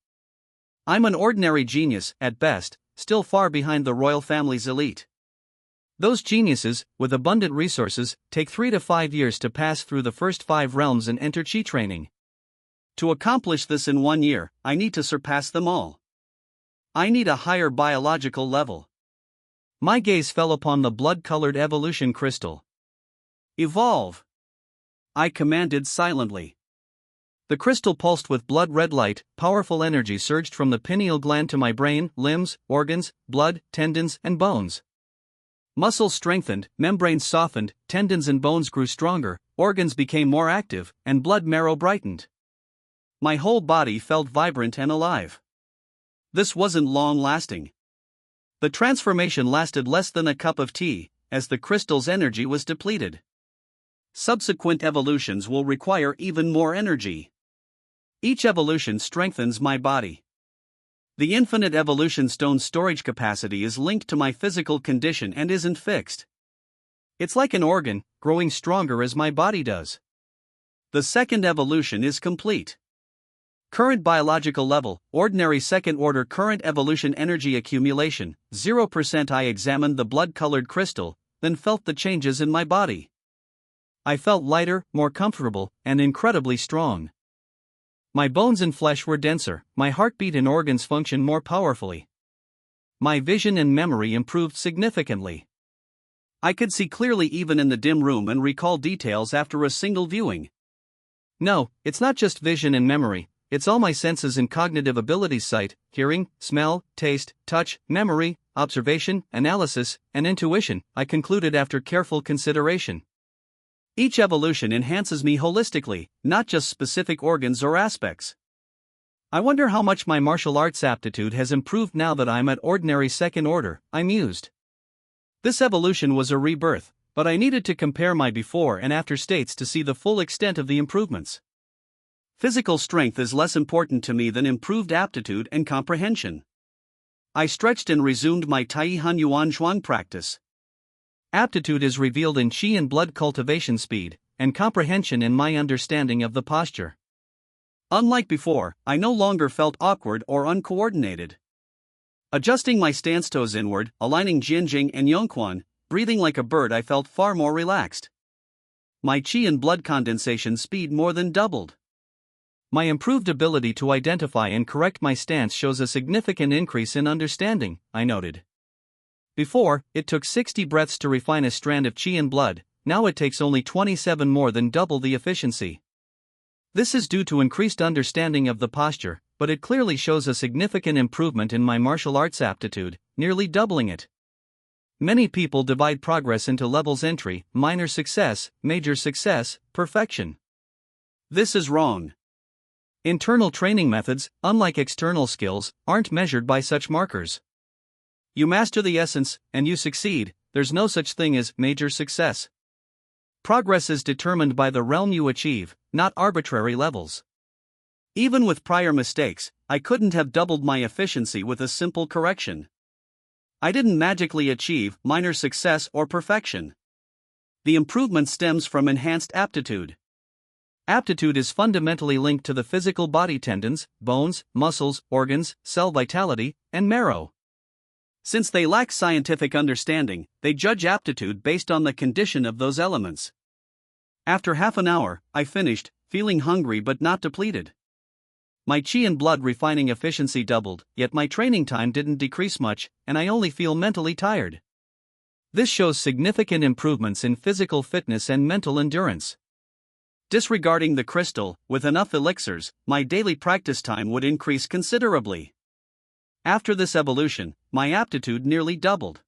I'm an ordinary genius, at best, still far behind the royal family's elite. Those geniuses, with abundant resources, take 3 to 5 years to pass through the first 5 realms and enter chi training. To accomplish this in 1 year, I need to surpass them all. I need a higher biological level. My gaze fell upon the blood-colored evolution crystal. Evolve! I commanded silently. The crystal pulsed with blood-red light, powerful energy surged from the pineal gland to my brain, limbs, organs, blood, tendons, and bones. Muscles strengthened, membranes softened, tendons and bones grew stronger, organs became more active, and blood marrow brightened. My whole body felt vibrant and alive. This wasn't long-lasting. The transformation lasted less than a cup of tea, as the crystal's energy was depleted. Subsequent evolutions will require even more energy. Each evolution strengthens my body. The infinite evolution stone's storage capacity is linked to my physical condition and isn't fixed. It's like an organ, growing stronger as my body does. The second evolution is complete. Current biological level, ordinary second-order current evolution energy accumulation, 0%. I examined the blood-colored crystal, then felt the changes in my body. I felt lighter, more comfortable, and incredibly strong. My bones and flesh were denser, my heartbeat and organs functioned more powerfully. My vision and memory improved significantly. I could see clearly even in the dim room and recall details after a single viewing. No, it's not just vision and memory, it's all my senses and cognitive abilities: sight, hearing, smell, taste, touch, memory, observation, analysis, and intuition, I concluded after careful consideration. Each evolution enhances me holistically, not just specific organs or aspects. I wonder how much my martial arts aptitude has improved now that I'm at ordinary second order, I mused. This evolution was a rebirth, but I needed to compare my before and after states to see the full extent of the improvements. Physical strength is less important to me than improved aptitude and comprehension. I stretched and resumed my Tai Han Yuan Zhuang practice. Aptitude is revealed in chi and blood cultivation speed, and comprehension in my understanding of the posture. Unlike before, I no longer felt awkward or uncoordinated. Adjusting my stance, toes inward, aligning Jianjing and Yongquan, breathing like a bird, I felt far more relaxed. My chi and blood condensation speed more than doubled. My improved ability to identify and correct my stance shows a significant increase in understanding, I noted. Before, it took 60 breaths to refine a strand of chi and blood, now it takes only 27, more than double the efficiency. This is due to increased understanding of the posture, but it clearly shows a significant improvement in my martial arts aptitude, nearly doubling it. Many people divide progress into levels: entry, minor success, major success, perfection. This is wrong. Internal training methods, unlike external skills, aren't measured by such markers. You master the essence, and you succeed. There's no such thing as major success. Progress is determined by the realm you achieve, not arbitrary levels. Even with prior mistakes, I couldn't have doubled my efficiency with a simple correction. I didn't magically achieve minor success or perfection. The improvement stems from enhanced aptitude. Aptitude is fundamentally linked to the physical body: tendons, bones, muscles, organs, cell vitality, and marrow. Since they lack scientific understanding, they judge aptitude based on the condition of those elements. After half an hour, I finished, feeling hungry but not depleted. My chi and blood refining efficiency doubled, yet my training time didn't decrease much, and I only feel mentally tired. This shows significant improvements in physical fitness and mental endurance. Disregarding the crystal, with enough elixirs, my daily practice time would increase considerably. After this evolution, my aptitude nearly doubled.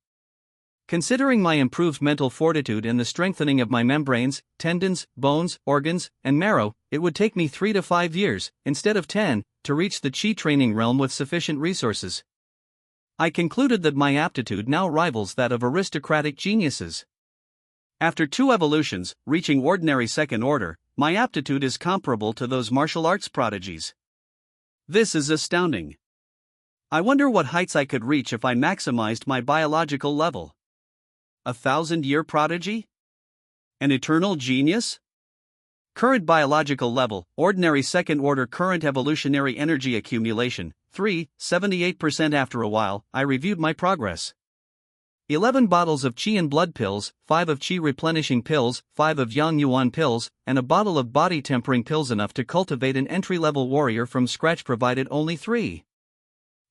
Considering my improved mental fortitude and the strengthening of my membranes, tendons, bones, organs, and marrow, it would take me 3 to 5 years, instead of 10, to reach the Qi training realm with sufficient resources. I concluded that my aptitude now rivals that of aristocratic geniuses. After 2 evolutions, reaching ordinary second order, my aptitude is comparable to those martial arts prodigies. This is astounding. I wonder what heights I could reach if I maximized my biological level. 1,000-year prodigy? An eternal genius? Current biological level, ordinary second order current evolutionary energy accumulation, 78%. After a while, I reviewed my progress. 11 bottles of Qi and blood pills, 5 of Qi replenishing pills, 5 of Yang Yuan pills, and a bottle of body tempering pills, enough to cultivate an entry-level warrior from scratch, provided only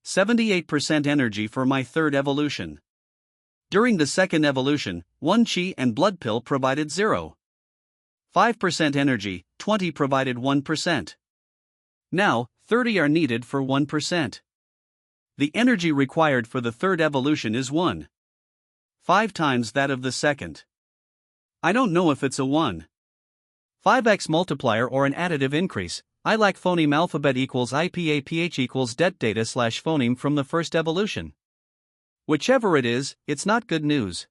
78% energy for my third evolution. During the second evolution, 1 Qi and blood pill provided 0.5% energy, 20 provided 1%. Now, 30 are needed for 1%. The energy required for the third evolution is 1.5 times that of the second. I don't know if it's a 1.5x multiplier or an additive increase. I lack phoneme alphabet equals IPAPH equals det data / phoneme from the first evolution. Whichever it is, it's not good news.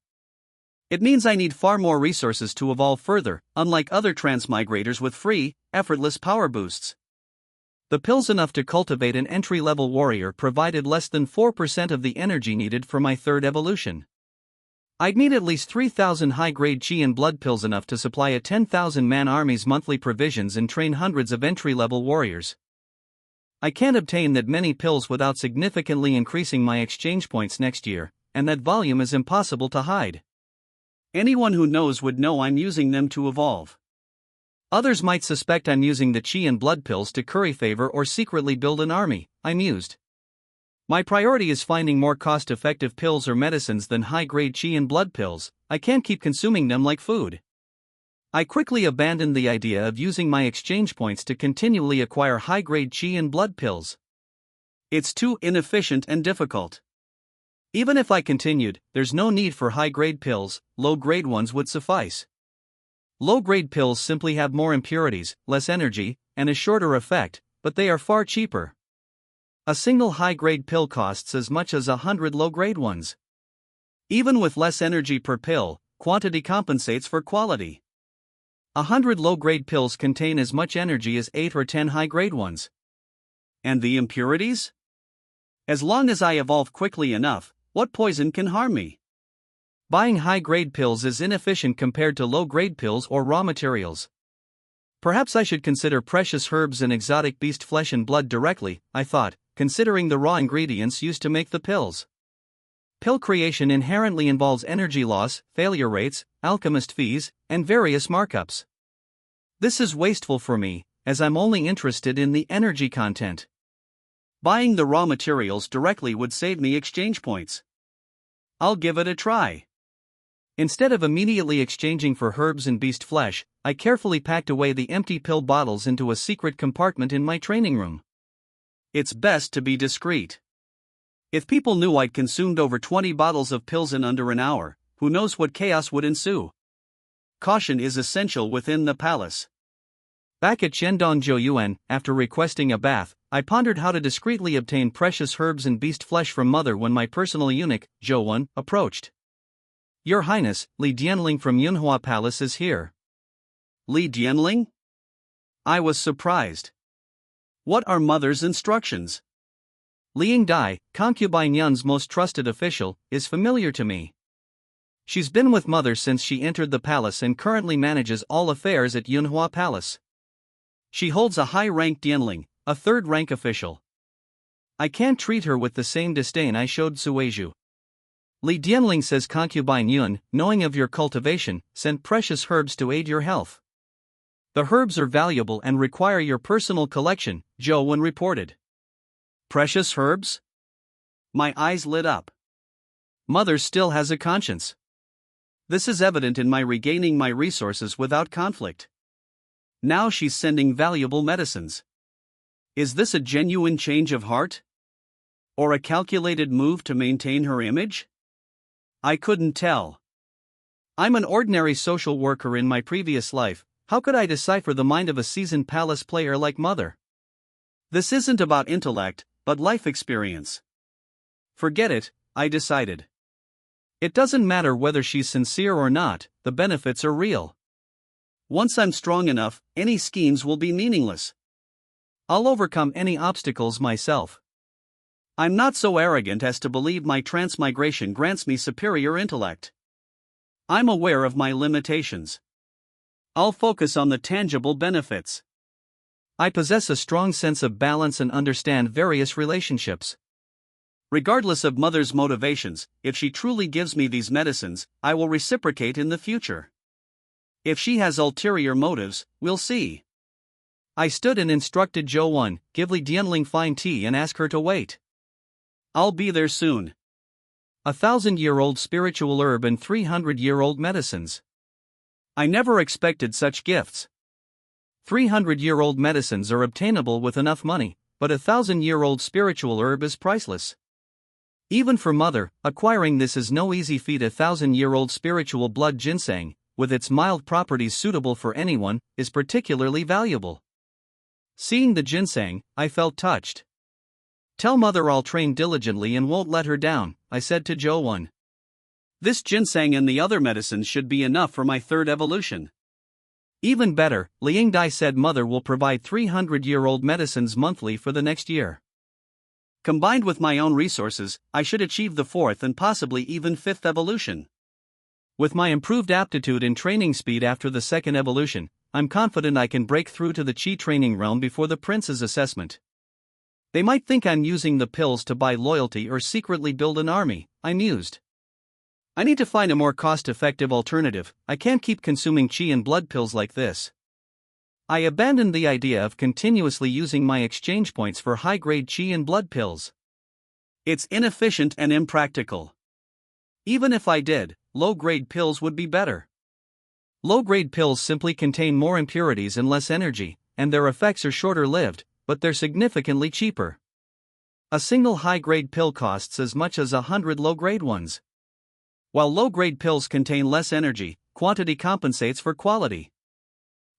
It means I need far more resources to evolve further, unlike other transmigrators with free, effortless power boosts. The pills enough to cultivate an entry-level warrior provided less than 4% of the energy needed for my third evolution. I'd need at least 3,000 high-grade Qi and blood pills, enough to supply a 10,000-man army's monthly provisions and train hundreds of entry-level warriors. I can't obtain that many pills without significantly increasing my exchange points next year, and that volume is impossible to hide. Anyone who knows would know I'm using them to evolve. Others might suspect I'm using the Qi and blood pills to curry favor or secretly build an army, I mused. My priority is finding more cost-effective pills or medicines than high-grade Qi and blood pills. I can't keep consuming them like food. I quickly abandoned the idea of using my exchange points to continually acquire high-grade Qi and blood pills. It's too inefficient and difficult. Even if I continued, there's no need for high-grade pills, low-grade ones would suffice. Low-grade pills simply have more impurities, less energy, and a shorter effect, but they are far cheaper. A single high-grade pill costs as much as 100 low-grade ones. Even with less energy per pill, quantity compensates for quality. 100 low-grade pills contain as much energy as 8 or 10 high-grade ones. And the impurities? As long as I evolve quickly enough, what poison can harm me? Buying high-grade pills is inefficient compared to low-grade pills or raw materials. Perhaps I should consider precious herbs and exotic beast flesh and blood directly, I thought, considering the raw ingredients used to make the pills. Pill creation inherently involves energy loss, failure rates, alchemist fees, and various markups. This is wasteful for me, as I'm only interested in the energy content. Buying the raw materials directly would save me exchange points. I'll give it a try. Instead of immediately exchanging for herbs and beast flesh, I carefully packed away the empty pill bottles into a secret compartment in my training room. It's best to be discreet. If people knew I'd consumed over 20 bottles of pills in under an hour, who knows what chaos would ensue? Caution is essential within the palace. Back at Shendong Zhouyuan, after requesting a bath, I pondered how to discreetly obtain precious herbs and beast flesh from Mother when my personal eunuch, Zhouwen, approached. Your Highness, Li Dianling from Yunhua Palace is here. Li Dianling? I was surprised. What are Mother's instructions? Liang Dai, concubine Yun's most trusted official, is familiar to me. She's been with Mother since she entered the palace and currently manages all affairs at Yunhua Palace. She holds a high-ranked Dianling, a third-rank official. I can't treat her with the same disdain I showed Suizhu. Li Dianling says concubine Yun, knowing of your cultivation, sent precious herbs to aid your health. The herbs are valuable and require your personal collection, Zhouwen reported. Precious herbs? My eyes lit up. Mother still has a conscience. This is evident in my regaining my resources without conflict. Now she's sending valuable medicines. Is this a genuine change of heart? Or a calculated move to maintain her image? I couldn't tell. I'm an ordinary social worker in my previous life. How could I decipher the mind of a seasoned palace player like Mother? This isn't about intellect, but life experience. Forget it, I decided. It doesn't matter whether she's sincere or not, the benefits are real. Once I'm strong enough, any schemes will be meaningless. I'll overcome any obstacles myself. I'm not so arrogant as to believe my transmigration grants me superior intellect. I'm aware of my limitations. I'll focus on the tangible benefits. I possess a strong sense of balance and understand various relationships. Regardless of Mother's motivations, if she truly gives me these medicines, I will reciprocate in the future. If she has ulterior motives, we'll see. I stood and instructed Jo Won, give Li Dianling fine tea and ask her to wait. I'll be there soon. 1,000-year-old spiritual herb and 300-year-old medicines. I never expected such gifts. 300-year-old medicines are obtainable with enough money, but 1,000-year-old spiritual herb is priceless. Even for Mother, acquiring this is no easy feat. 1,000-year-old spiritual blood ginseng, with its mild properties suitable for anyone, is particularly valuable. Seeing the ginseng, I felt touched. Tell Mother I'll train diligently and won't let her down, I said to Jo Won. This ginseng and the other medicines should be enough for my third evolution. Even better, Liang Dai said Mother will provide 300-year-old medicines monthly for the next year. Combined with my own resources, I should achieve the fourth and possibly even fifth evolution. With my improved aptitude and training speed after the second evolution, I'm confident I can break through to the Qi training realm before the prince's assessment. They might think I'm using the pills to buy loyalty or secretly build an army, I mused. I need to find a more cost-effective alternative. I can't keep consuming Qi and blood pills like this. I abandoned the idea of continuously using my exchange points for high-grade Qi and blood pills. It's inefficient and impractical. Even if I did, low-grade pills would be better. Low-grade pills simply contain more impurities and less energy, and their effects are shorter-lived, but they're significantly cheaper. A single high-grade pill costs as much as 100 low-grade ones. While low-grade pills contain less energy, quantity compensates for quality.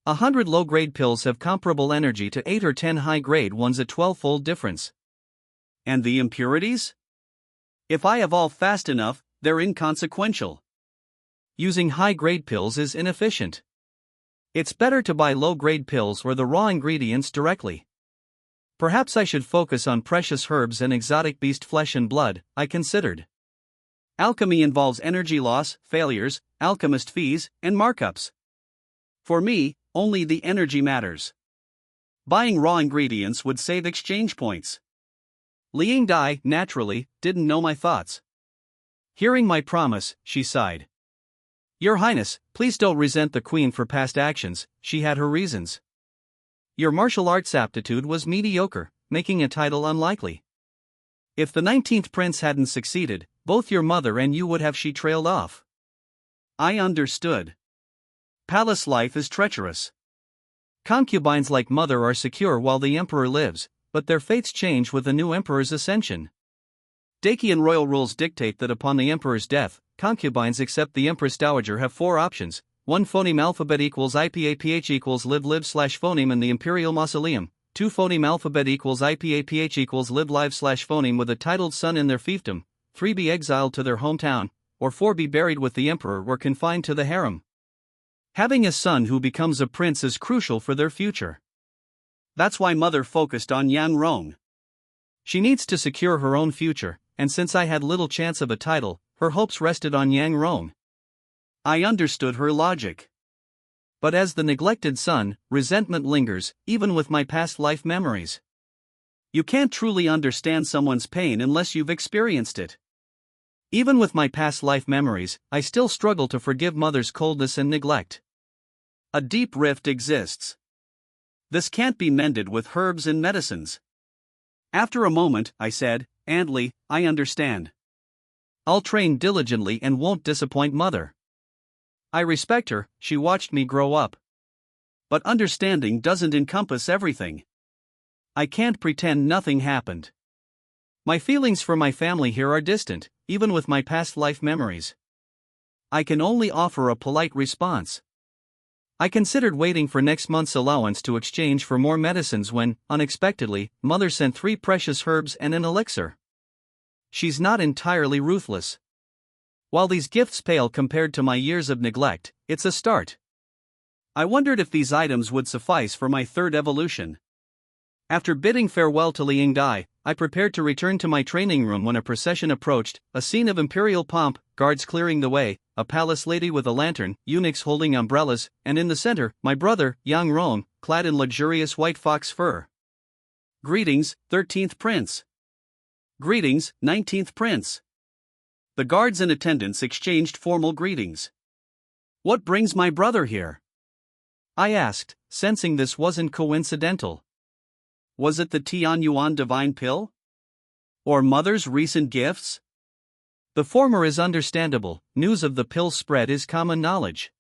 100 low-grade pills have comparable energy to 8 or 10 high-grade ones, a 12-fold difference. And the impurities? If I evolve fast enough, they're inconsequential. Using high-grade pills is inefficient. It's better to buy low-grade pills or the raw ingredients directly. Perhaps I should focus on precious herbs and exotic beast flesh and blood, I considered. Alchemy involves energy loss, failures, alchemist fees, and markups. For me, only the energy matters. Buying raw ingredients would save exchange points. Liang Dai, naturally, didn't know my thoughts. Hearing my promise, she sighed. Your Highness, please don't resent the Queen for past actions, she had her reasons. Your martial arts aptitude was mediocre, making a title unlikely. If the 19th prince hadn't succeeded, both your mother and you would have. She trailed off. I understood. Palace life is treacherous. Concubines like Mother are secure while the emperor lives, but their fates change with the new emperor's ascension. Dacian royal rules dictate that upon the emperor's death, concubines except the empress dowager have 4 options. 1 phoneme alphabet equals IPAPH equals live/phoneme in the imperial mausoleum. 2 phoneme alphabet equals IPAPH equals live/phoneme with a titled son in their fiefdom. 3 be exiled to their hometown, or 4 be buried with the emperor or confined to the harem. Having a son who becomes a prince is crucial for their future. That's why Mother focused on Yang Rong. She needs to secure her own future, and since I had little chance of a title, her hopes rested on Yang Rong. I understood her logic. But as the neglected son, resentment lingers, even with my past life memories. You can't truly understand someone's pain unless you've experienced it. Even with my past life memories, I still struggle to forgive Mother's coldness and neglect. A deep rift exists. This can't be mended with herbs and medicines. After a moment, I said, Andley, I understand. I'll train diligently and won't disappoint Mother. I respect her, she watched me grow up. But understanding doesn't encompass everything. I can't pretend nothing happened. My feelings for my family here are distant, even with my past life memories. I can only offer a polite response. I considered waiting for next month's allowance to exchange for more medicines when, unexpectedly, Mother sent 3 precious herbs and an elixir. She's not entirely ruthless. While these gifts pale compared to my years of neglect, it's a start. I wondered if these items would suffice for my 3rd evolution. After bidding farewell to Liang Dai, I prepared to return to my training room when a procession approached, a scene of imperial pomp, guards clearing the way, a palace lady with a lantern, eunuchs holding umbrellas, and in the center, my brother, Yang Rong, clad in luxurious white fox fur. Greetings, 13th Prince. Greetings, 19th Prince. The guards in attendance exchanged formal greetings. What brings my brother here? I asked, sensing this wasn't coincidental. Was it the Tianyuan divine pill? Or Mother's recent gifts? The former is understandable, news of the pill's spread is common knowledge.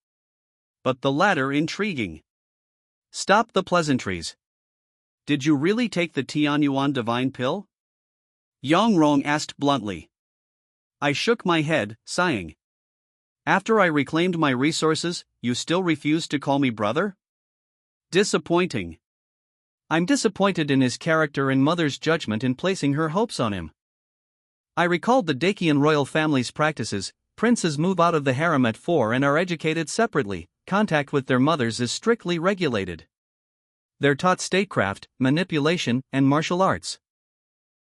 But the latter intriguing. Stop the pleasantries. Did you really take the Tianyuan divine pill? Yang Rong asked bluntly. I shook my head, sighing. After I reclaimed my resources, you still refuse to call me brother? Disappointing. I'm disappointed in his character and Mother's judgment in placing her hopes on him. I recalled the Dakian royal family's practices. Princes move out of the harem at 4 and are educated separately. Contact with their mothers is strictly regulated. They're taught statecraft, manipulation, and martial arts.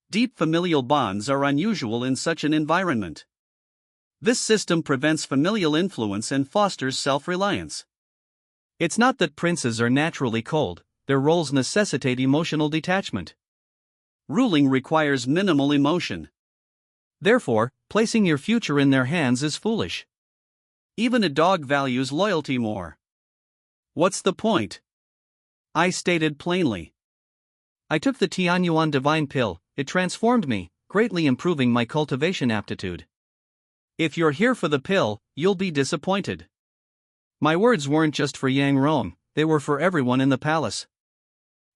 Deep familial bonds are unusual in such an environment. This system prevents familial influence and fosters self-reliance. It's not that princes are naturally cold, their roles necessitate emotional detachment. Ruling requires minimal emotion. Therefore, placing your future in their hands is foolish. Even a dog values loyalty more. What's the point? I stated plainly. I took the Tianyuan divine pill, it transformed me, greatly improving my cultivation aptitude. If you're here for the pill, you'll be disappointed. My words weren't just for Yang Rong, they were for everyone in the palace.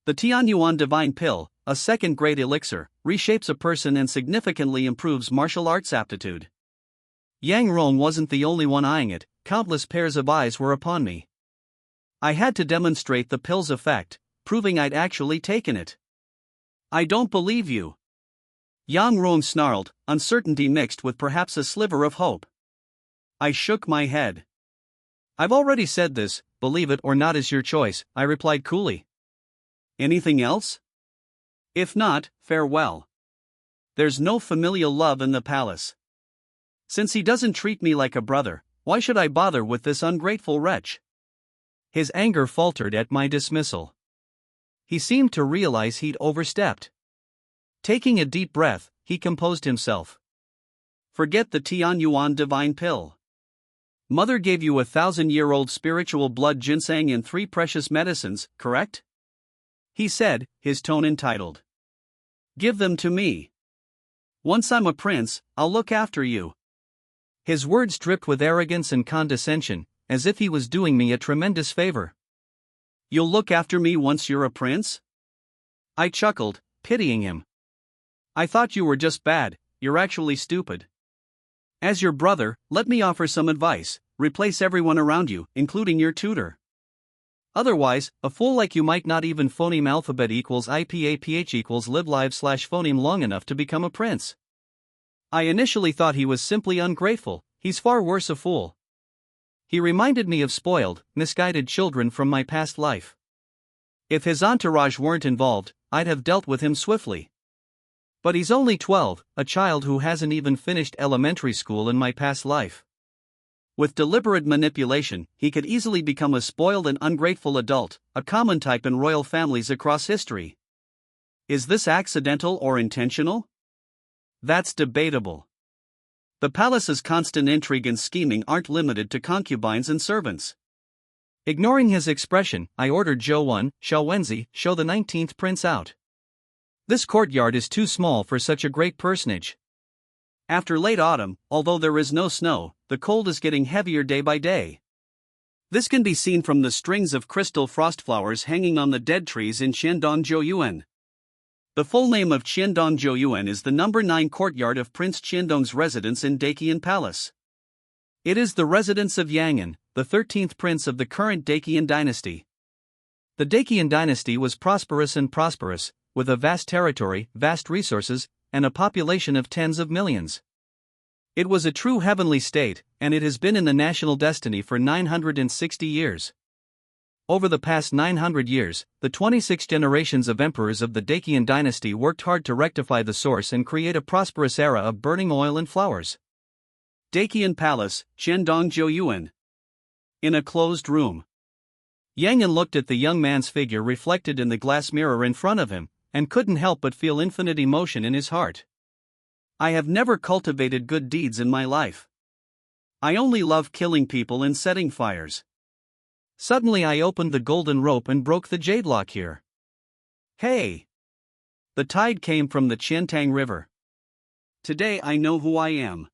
The Tianyuan divine pill, a second-grade elixir, reshapes a person and significantly improves martial arts aptitude. Yang Rong wasn't the only one eyeing it, countless pairs of eyes were upon me. I had to demonstrate the pill's effect, proving I'd actually taken it. I don't believe you. Yang Rong snarled, uncertainty mixed with perhaps a sliver of hope. I shook my head. I've already said this, believe it or not is your choice, I replied coolly. Anything else? If not, farewell. There's no familial love in the palace. Since he doesn't treat me like a brother, why should I bother with this ungrateful wretch? His anger faltered at my dismissal. He seemed to realize he'd overstepped. Taking a deep breath, he composed himself. Forget the Tianyuan divine pill. Mother gave you 1,000-year-old spiritual blood ginseng and 3 precious medicines, correct? He said, his tone entitled. Give them to me. Once I'm a prince, I'll look after you. His words dripped with arrogance and condescension, as if he was doing me a tremendous favor. You'll look after me once you're a prince? I chuckled, pitying him. I thought you were just bad, you're actually stupid. As your brother, let me offer some advice, replace everyone around you, including your tutor. Otherwise, a fool like you might not even phoneme alphabet equals IPAPH equals live/phoneme long enough to become a prince. I initially thought he was simply ungrateful, he's far worse a fool. He reminded me of spoiled, misguided children from my past life. If his entourage weren't involved, I'd have dealt with him swiftly. But he's only 12, a child who hasn't even finished elementary school in my past life. With deliberate manipulation, he could easily become a spoiled and ungrateful adult, a common type in royal families across history. Is this accidental or intentional? That's debatable. The palace's constant intrigue and scheming aren't limited to concubines and servants. Ignoring his expression, I ordered Zhou Wen, Xiao Wenzi, show the 19th prince out. This courtyard is too small for such a great personage. After late autumn, although there is no snow, the cold is getting heavier day by day. This can be seen from the strings of crystal frost flowers hanging on the dead trees in Qiandong-Zhouyuan. The full name of Qiandong-Zhouyuan is the number 9 courtyard of Prince Qiandong's residence in Daqian Palace. It is the residence of Yang'an, the 13th prince of the current Daqian dynasty. The Daqian dynasty was prosperous, with a vast territory, vast resources, and a population of tens of millions. It was a true heavenly state, and it has been in the national destiny for 960 years. Over the past 900 years, the 26 generations of emperors of the Daqian dynasty worked hard to rectify the source and create a prosperous era of burning oil and flowers. Daqian Palace, Qiandong-Zhouyuan. In a closed room. Yang'an looked at the young man's figure reflected in the glass mirror in front of him, and couldn't help but feel infinite emotion in his heart. I have never cultivated good deeds in my life. I only love killing people and setting fires. Suddenly I opened the golden rope and broke the jade lock here. Hey! The tide came from the Qiantang River. Today I know who I am.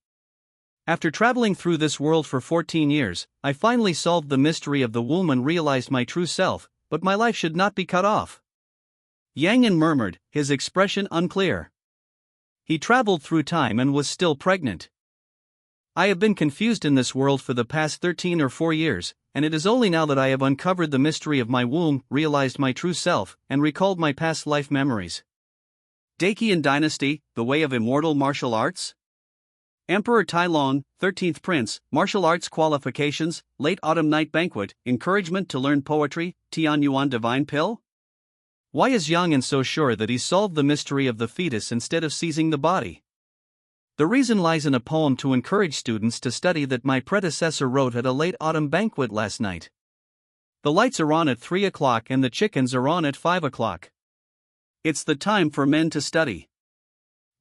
After traveling through this world for 14 years, I finally solved the mystery of the womb and realized my true self, but my life should not be cut off. Yang'an murmured, his expression unclear. He traveled through time and was still pregnant. I have been confused in this world for the past 13 or 4 years, and it is only now that I have uncovered the mystery of my womb, realized my true self, and recalled my past life memories. Daqian Dynasty, the way of immortal martial arts? Emperor Tailong, 13th Prince, martial arts qualifications, late autumn night banquet, encouragement to learn poetry, Tianyuan divine pill? Why is Yang'an so sure that he solved the mystery of the fetus instead of seizing the body? The reason lies in a poem to encourage students to study that my predecessor wrote at a late autumn banquet last night. The lights are on at 3 o'clock and the chickens are on at 5 o'clock. It's the time for men to study.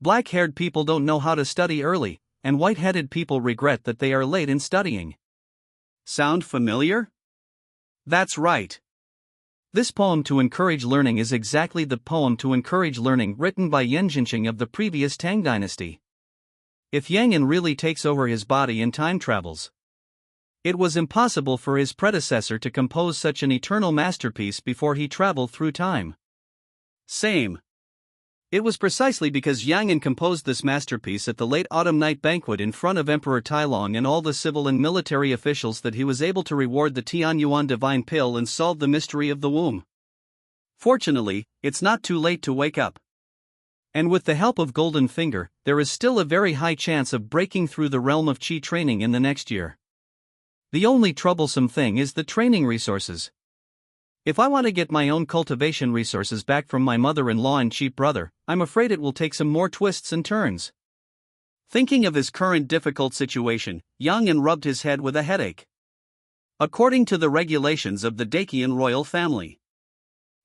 Black-haired people don't know how to study early, and white-headed people regret that they are late in studying. Sound familiar? That's right. This poem to encourage learning is exactly the poem to encourage learning written by Yan Jinqing of the previous Tang dynasty. If Yang'an really takes over his body and time travels, it was impossible for his predecessor to compose such an eternal masterpiece before he traveled through time. Same. It was precisely because Yang'an composed this masterpiece at the late autumn night banquet in front of Emperor Tailong and all the civil and military officials that he was able to reward the Tianyuan divine pill and solve the mystery of the womb. Fortunately, it's not too late to wake up. And with the help of Golden Finger, there is still a very high chance of breaking through the realm of Qi training in the next year. The only troublesome thing is the training resources. If I want to get my own cultivation resources back from my mother-in-law and cheap brother, I'm afraid it will take some more twists and turns. Thinking of his current difficult situation, Yang'an rubbed his head with a headache. According to the regulations of the Daqian royal family,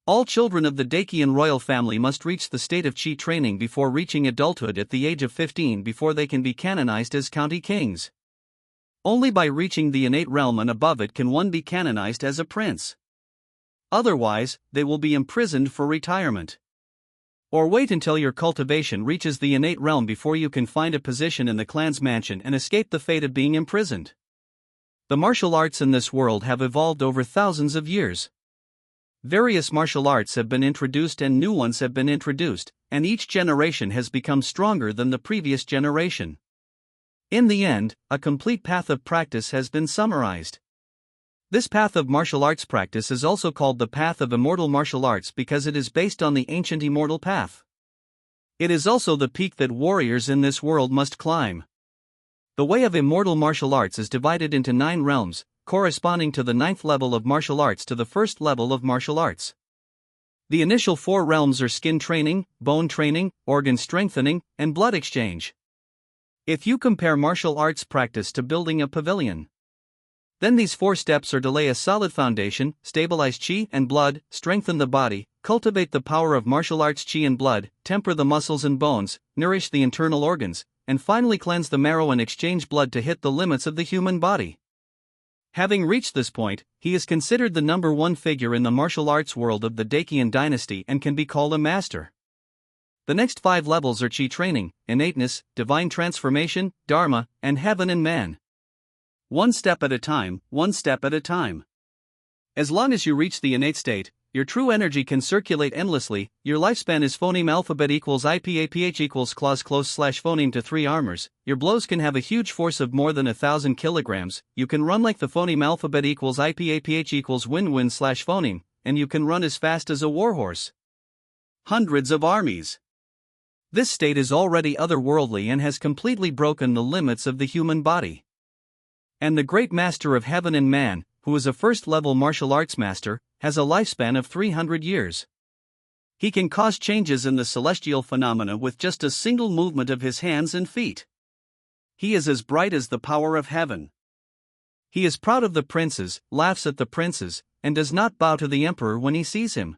all children of the Daqian royal family must reach the state of Qi training before reaching adulthood at the age of 15 before they can be canonized as county kings. Only by reaching the innate realm and above it can one be canonized as a prince. Otherwise, they will be imprisoned for retirement. Or wait until your cultivation reaches the innate realm before you can find a position in the clan's mansion and escape the fate of being imprisoned. The martial arts in this world have evolved over thousands of years. Various martial arts have been introduced and new ones have been introduced, and each generation has become stronger than the previous generation. In the end, a complete path of practice has been summarized. This path of martial arts practice is also called the path of immortal martial arts because it is based on the ancient immortal path. It is also the peak that warriors in this world must climb. The way of immortal martial arts is divided into 9 realms, corresponding to the 9th level of martial arts to the 1st level of martial arts. The initial 4 realms are skin training, bone training, organ strengthening, and blood exchange. If you compare martial arts practice to building a pavilion, then these 4 steps are to lay a solid foundation, stabilize Qi and blood, strengthen the body, cultivate the power of martial arts Qi and blood, temper the muscles and bones, nourish the internal organs, and finally cleanse the marrow and exchange blood to hit the limits of the human body. Having reached this point, he is considered the number 1 figure in the martial arts world of the Daqian dynasty and can be called a master. The next 5 levels are Qi training, innateness, divine transformation, dharma, and heaven and man. one step at a time, one step at a time. As long as you reach the innate state, your true energy can circulate endlessly. Your lifespan is phoneme alphabet equals IPAPH equals clause close slash phoneme to 3 armors. Your blows can have a huge force of more than 1,000 kilograms. You can run like the phoneme alphabet equals IPAPH equals win slash phoneme, and you can run as fast as a warhorse. Hundreds of armies. This state is already otherworldly and has completely broken the limits of the human body. And the great master of heaven and man, who is a first-level martial arts master, has a lifespan of 300 years. He can cause changes in the celestial phenomena with just a single movement of his hands and feet. He is as bright as the power of heaven. He is proud of the princes, laughs at the princes, and does not bow to the emperor when he sees him.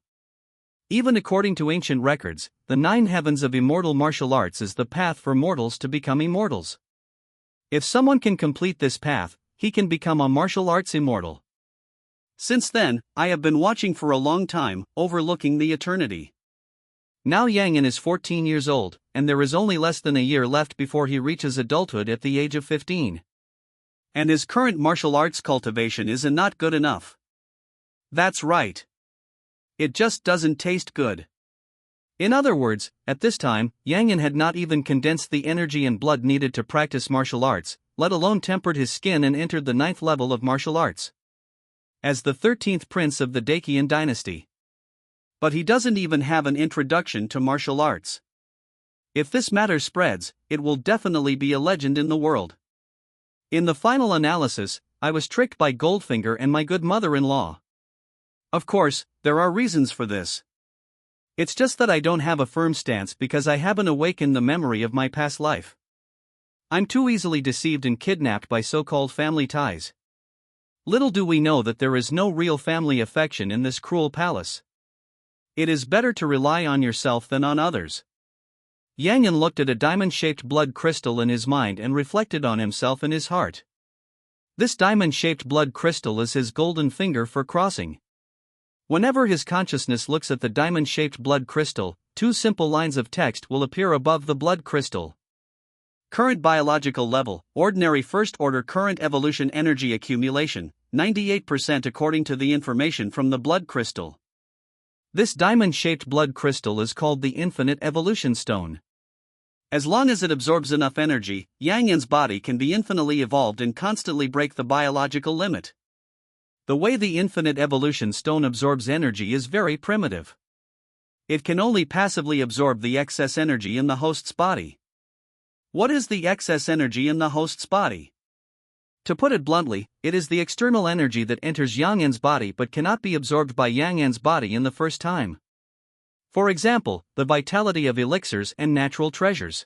Even according to ancient records, the 9 heavens of immortal martial arts is the path for mortals to become immortals. If someone can complete this path, he can become a martial arts immortal. Since then, I have been watching for a long time, overlooking the eternity. Now Yang is 14 years old, and there is only less than a year left before he reaches adulthood at the age of 15. And his current martial arts cultivation is not good enough. That's right. It just doesn't taste good. In other words, at this time, Yang had not even condensed the energy and blood needed to practice martial arts, let alone tempered his skin and entered the 9th level of martial arts. As the 13th prince of the Dacian dynasty. But he doesn't even have an introduction to martial arts. If this matter spreads, it will definitely be a legend in the world. In the final analysis, I was tricked by Goldfinger and my good mother-in-law. Of course, there are reasons for this. It's just that I don't have a firm stance because I haven't awakened the memory of my past life. I'm too easily deceived and kidnapped by so-called family ties. Little do we know that there is no real family affection in this cruel palace. It is better to rely on yourself than on others. Yang looked at a diamond-shaped blood crystal in his mind and reflected on himself in his heart. This diamond-shaped blood crystal is his golden finger for crossing. Whenever his consciousness looks at the diamond-shaped blood crystal, 2 simple lines of text will appear above the blood crystal. Current biological level, ordinary first-order current evolution energy accumulation, 98% according to the information from the blood crystal. This diamond-shaped blood crystal is called the infinite evolution stone. As long as it absorbs enough energy, Yang body can be infinitely evolved and constantly break the biological limit. The way the infinite evolution stone absorbs energy is very primitive. It can only passively absorb the excess energy in the host's body. What is the excess energy in the host's body? To put it bluntly, it is the external energy that enters Yang body but cannot be absorbed by Yang body in the first time. For example, the vitality of elixirs and natural treasures.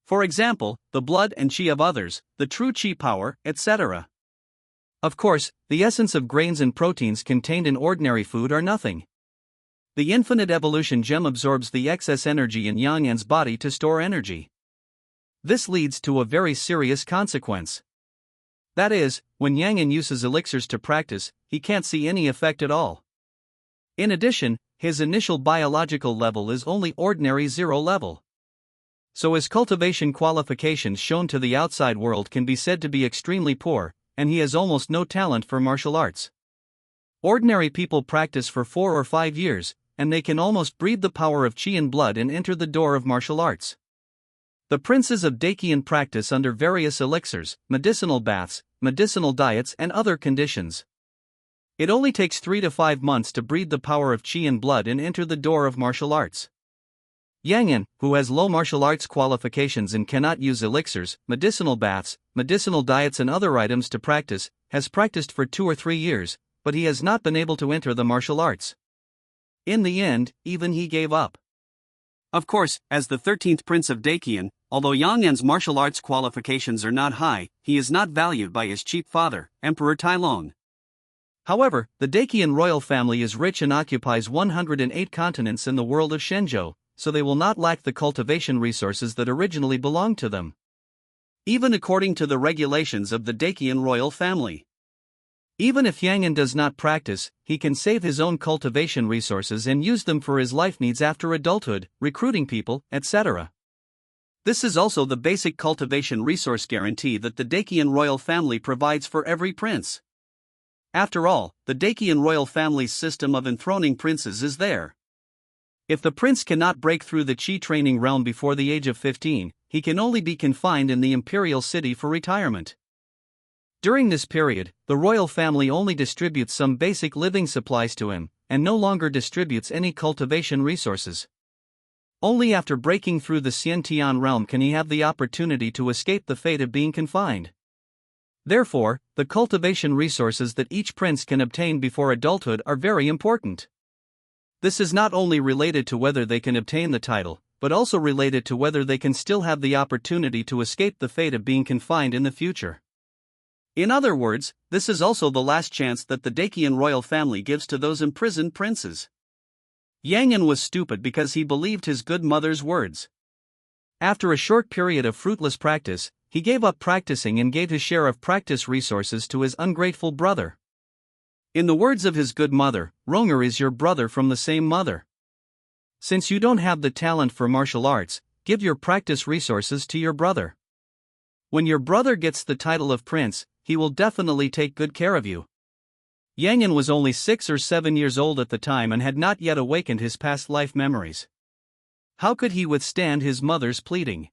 For example, the blood and chi of others, the true chi power, etc. Of course, the essence of grains and proteins contained in ordinary food are nothing. The infinite evolution gem absorbs the excess energy in Yang body to store energy. This leads to a very serious consequence. That is, when Yang uses elixirs to practice, he can't see any effect at all. In addition, his initial biological level is only ordinary 0 level. So his cultivation qualifications shown to the outside world can be said to be extremely poor, and he has almost no talent for martial arts. Ordinary people practice for 4 or 5 years, and they can almost breathe the power of chi and blood and enter the door of martial arts. The princes of Dacian practice under various elixirs, medicinal baths, medicinal diets and other conditions. It only takes 3 to 5 months to breathe the power of chi and blood and enter the door of martial arts. Yang, who has low martial arts qualifications and cannot use elixirs, medicinal baths, medicinal diets and other items to practice, has practiced for 2 or 3 years, but he has not been able to enter the martial arts. In the end, even he gave up. Of course, as the 13th prince of Dacian, although Yang martial arts qualifications are not high, he is not valued by his chief father, Emperor Tailong. However, the Dacian royal family is rich and occupies 108 continents in the world of Shenzhou, so they will not lack the cultivation resources that originally belonged to them. Even according to the regulations of the Dacian royal family. Even if Yang does not practice, he can save his own cultivation resources and use them for his life needs after adulthood, recruiting people, etc. This is also the basic cultivation resource guarantee that the Dakian royal family provides for every prince. After all, the Dakian royal family's system of enthroning princes is there. If the prince cannot break through the Qi training realm before the age of 15, he can only be confined in the imperial city for retirement. During this period, the royal family only distributes some basic living supplies to him, and no longer distributes any cultivation resources. Only after breaking through the Xiantian realm can he have the opportunity to escape the fate of being confined. Therefore, the cultivation resources that each prince can obtain before adulthood are very important. This is not only related to whether they can obtain the title, but also related to whether they can still have the opportunity to escape the fate of being confined in the future. In other words, this is also the last chance that the Dakian royal family gives to those imprisoned princes. Yang An was stupid because he believed his good mother's words. After a short period of fruitless practice, he gave up practicing and gave his share of practice resources to his ungrateful brother. In the words of his good mother, Ronger is your brother from the same mother. Since you don't have the talent for martial arts, give your practice resources to your brother. When your brother gets the title of prince, he will definitely take good care of you. Yang An was only 6 or 7 years old at the time and had not yet awakened his past life memories. How could he withstand his mother's pleading?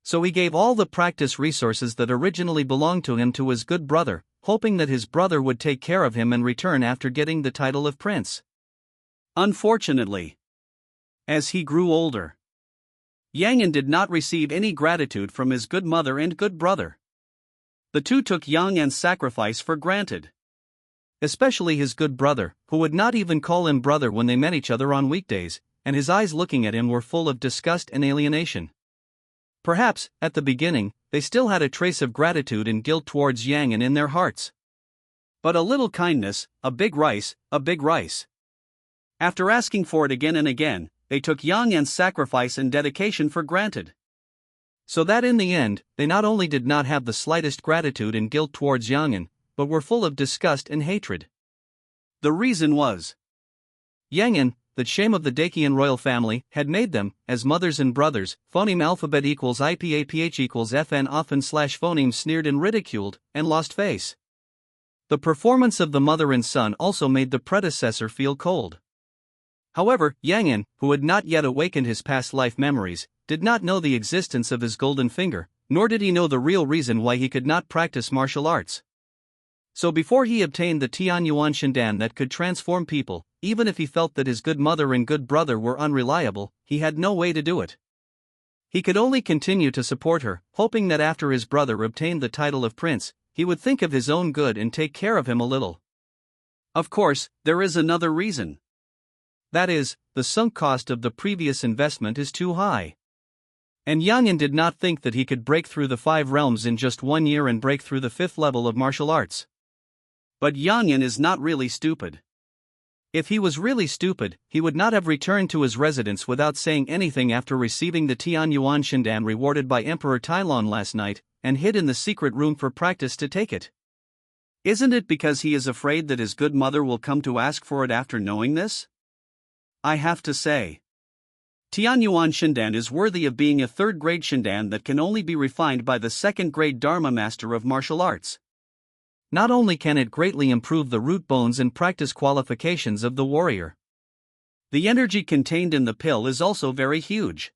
So he gave all the practice resources that originally belonged to him to his good brother, hoping that his brother would take care of him in return after getting the title of prince. Unfortunately, as he grew older, Yang An did not receive any gratitude from his good mother and good brother. The two took Yang An's sacrifice for granted. Especially his good brother, who would not even call him brother when they met each other on weekdays, and his eyes looking at him were full of disgust and alienation. Perhaps, at the beginning, they still had a trace of gratitude and guilt towards Yang An in their hearts. But a little kindness, a big rice, a big rice. After asking for it again and again, they took Yang An's sacrifice and dedication for granted. So that in the end, they not only did not have the slightest gratitude and guilt towards Yang An, but were full of disgust and hatred. The reason was Yang An, the shame of the Dakian royal family, had made them, as mothers and brothers, phoneme alphabet equals IPAPH equals FN often / phoneme sneered and ridiculed, and lost face. The performance of the mother and son also made the predecessor feel cold. However, Yang An, who had not yet awakened his past life memories, did not know the existence of his golden finger, nor did he know the real reason why he could not practice martial arts. So before he obtained the Tianyuan Shindan that could transform people, even if he felt that his good mother and good brother were unreliable, he had no way to do it. He could only continue to support her, hoping that after his brother obtained the title of prince, he would think of his own good and take care of him a little. Of course, there is another reason. That is, the sunk cost of the previous investment is too high. And Yang An did not think that he could break through the 5 realms in just 1 year and break through the 5th level of martial arts. But Yang An is not really stupid. If he was really stupid, he would not have returned to his residence without saying anything after receiving the Tianyuan Shindan rewarded by Emperor Tylon last night, and hid in the secret room for practice to take it. Isn't it because he is afraid that his good mother will come to ask for it after knowing this? I have to say, Tianyuan Shindan is worthy of being a 3rd-grade Shindan that can only be refined by the 2nd-grade Dharma Master of martial arts. Not only can it greatly improve the root bones and practice qualifications of the warrior, the energy contained in the pill is also very huge.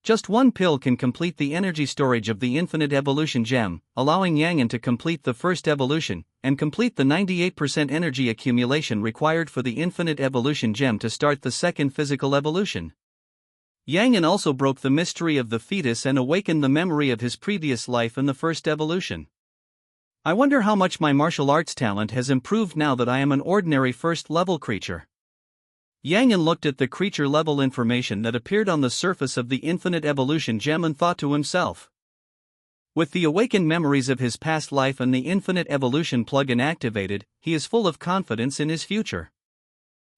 Just 1 pill can complete the energy storage of the infinite evolution gem, allowing Yang An to complete the 1st evolution, and complete the 98% energy accumulation required for the infinite evolution gem to start the 2nd physical evolution. Yang An also broke the mystery of the fetus and awakened the memory of his previous life in the 1st evolution. I wonder how much my martial arts talent has improved now that I am an ordinary 1st-level creature. Yang An looked at the creature-level information that appeared on the surface of the infinite evolution gem and thought to himself. With the awakened memories of his past life and the infinite evolution plug-in activated, he is full of confidence in his future.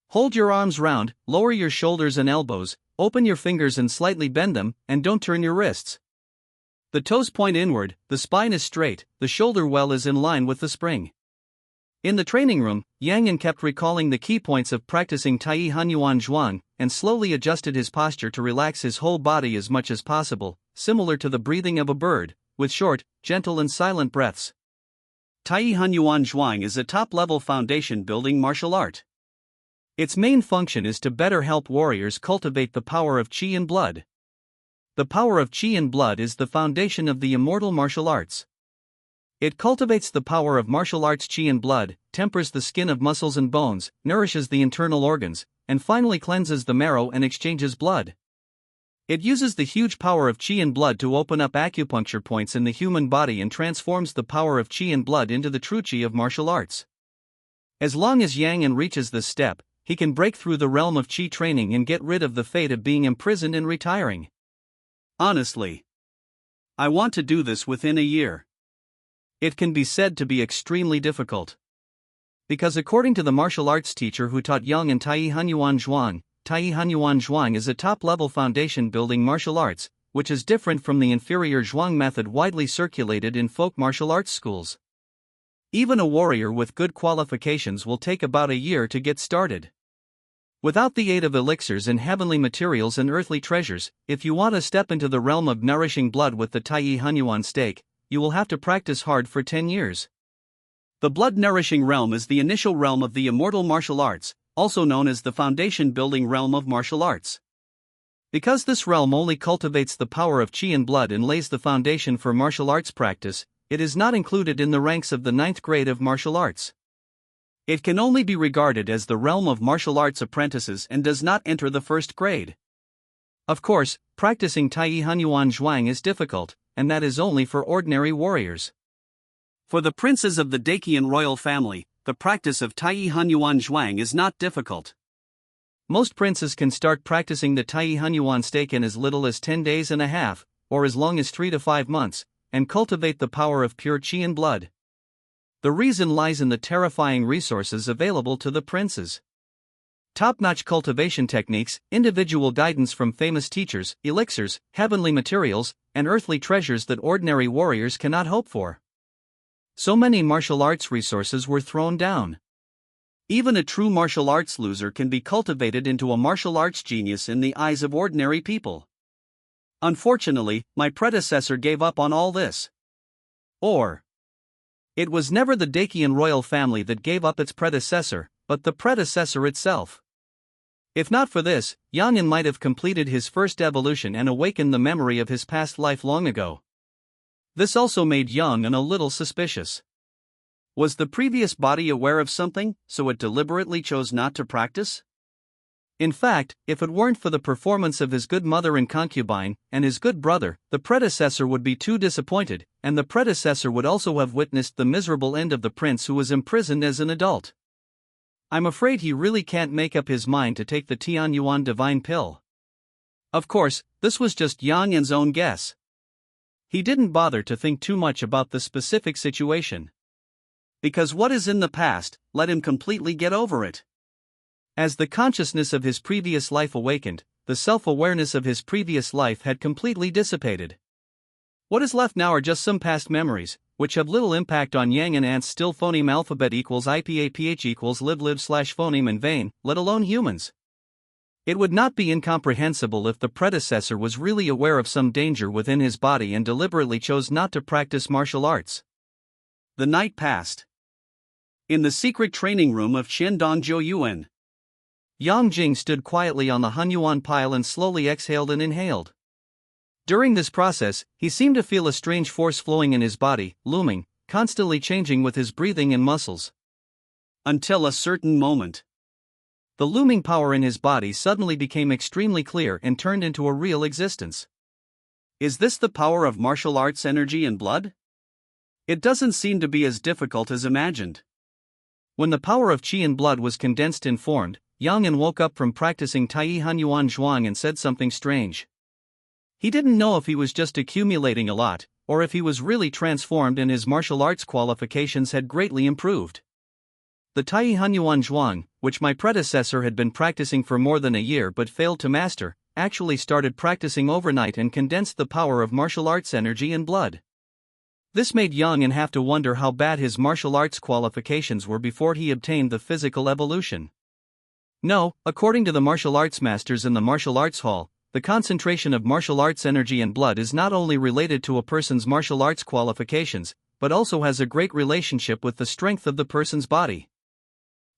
Hold your arms round, lower your shoulders and elbows, open your fingers and slightly bend them, and don't turn your wrists. The toes point inward, the spine is straight, the shoulder well is in line with the spring. In the training room, Yang kept recalling the key points of practicing Tai Hunyuan Zhuang, and slowly adjusted his posture to relax his whole body as much as possible, similar to the breathing of a bird, with short, gentle and silent breaths. Tai Hunyuan Zhuang is a top-level foundation-building martial art. Its main function is to better help warriors cultivate the power of qi and blood. The power of qi and blood is the foundation of the immortal martial arts. It cultivates the power of martial arts qi and blood, tempers the skin of muscles and bones, nourishes the internal organs, and finally cleanses the marrow and exchanges blood. It uses the huge power of qi and blood to open up acupuncture points in the human body and transforms the power of qi and blood into the true qi of martial arts. As long as Yang reaches this step, he can break through the realm of qi training and get rid of the fate of being imprisoned and retiring. Honestly, I want to do this within a year. It can be said to be extremely difficult. Because according to the martial arts teacher who taught Yang and Tai Hunyuan Zhuang is a top-level foundation-building martial arts, which is different from the inferior Zhuang method widely circulated in folk martial arts schools. Even a warrior with good qualifications will take about a year to get started. Without the aid of elixirs and heavenly materials and earthly treasures, if you want to step into the realm of nourishing blood with the Tai Hunyuan stake, you will have to practice hard for 10 years. The blood-nourishing realm is the initial realm of the immortal martial arts, also known as the foundation-building realm of martial arts. Because this realm only cultivates the power of qi and blood and lays the foundation for martial arts practice, it is not included in the ranks of the 9th grade of martial arts. It can only be regarded as the realm of martial arts apprentices and does not enter the 1st grade. Of course, practicing Tai Hunyuan Zhuang is difficult, and that is only for ordinary warriors. For the princes of the Dacian royal family, the practice of Tai Hunyuan Zhuang is not difficult. Most princes can start practicing the Tai Hunyuan stake in as little as 10 days and a half, or as long as 3 to 5 months, and cultivate the power of pure qi and blood. The reason lies in the terrifying resources available to the princes. Top-notch cultivation techniques, individual guidance from famous teachers, elixirs, heavenly materials, and earthly treasures that ordinary warriors cannot hope for. So many martial arts resources were thrown down. Even a true martial arts loser can be cultivated into a martial arts genius in the eyes of ordinary people. Unfortunately, my predecessor gave up on all this. Or, it was never the Dacian royal family that gave up its predecessor, but the predecessor itself. If not for this, Yang might have completed his first evolution and awakened the memory of his past life long ago. This also made Yang a little suspicious. Was the previous body aware of something, so it deliberately chose not to practice? In fact, if it weren't for the performance of his good mother and concubine, and his good brother, the predecessor would be too disappointed, and the predecessor would also have witnessed the miserable end of the prince who was imprisoned as an adult. I'm afraid he really can't make up his mind to take the Tianyuan divine pill. Of course, this was just Yang's own guess. He didn't bother to think too much about the specific situation. Because what is in the past, let him completely get over it. As the consciousness of his previous life awakened, the self-awareness of his previous life had completely dissipated. What is left now are just some past memories, which have little impact on Yang and Ant's still phoneme alphabet equals IPAPH equals live/phoneme in vain, let alone humans. It would not be incomprehensible if the predecessor was really aware of some danger within his body and deliberately chose not to practice martial arts. The night passed. In the secret training room of Qiandong Zhouyuan, Yang Jing stood quietly on the Hunyuan pile and slowly exhaled and inhaled. During this process, he seemed to feel a strange force flowing in his body, looming, constantly changing with his breathing and muscles. Until a certain moment, the looming power in his body suddenly became extremely clear and turned into a real existence. Is this the power of martial arts energy and blood? It doesn't seem to be as difficult as imagined. When the power of qi and blood was condensed and formed, Yang woke up from practicing Tai Hunyuan Zhuang and said something strange. He didn't know if he was just accumulating a lot, or if he was really transformed and his martial arts qualifications had greatly improved. The Tai Hunyuan Zhuang, which my predecessor had been practicing for more than a year but failed to master, actually started practicing overnight and condensed the power of martial arts energy and blood. This made Yang have to wonder how bad his martial arts qualifications were before he obtained the physical evolution. No, according to the martial arts masters in the martial arts hall, the concentration of martial arts energy and blood is not only related to a person's martial arts qualifications, but also has a great relationship with the strength of the person's body.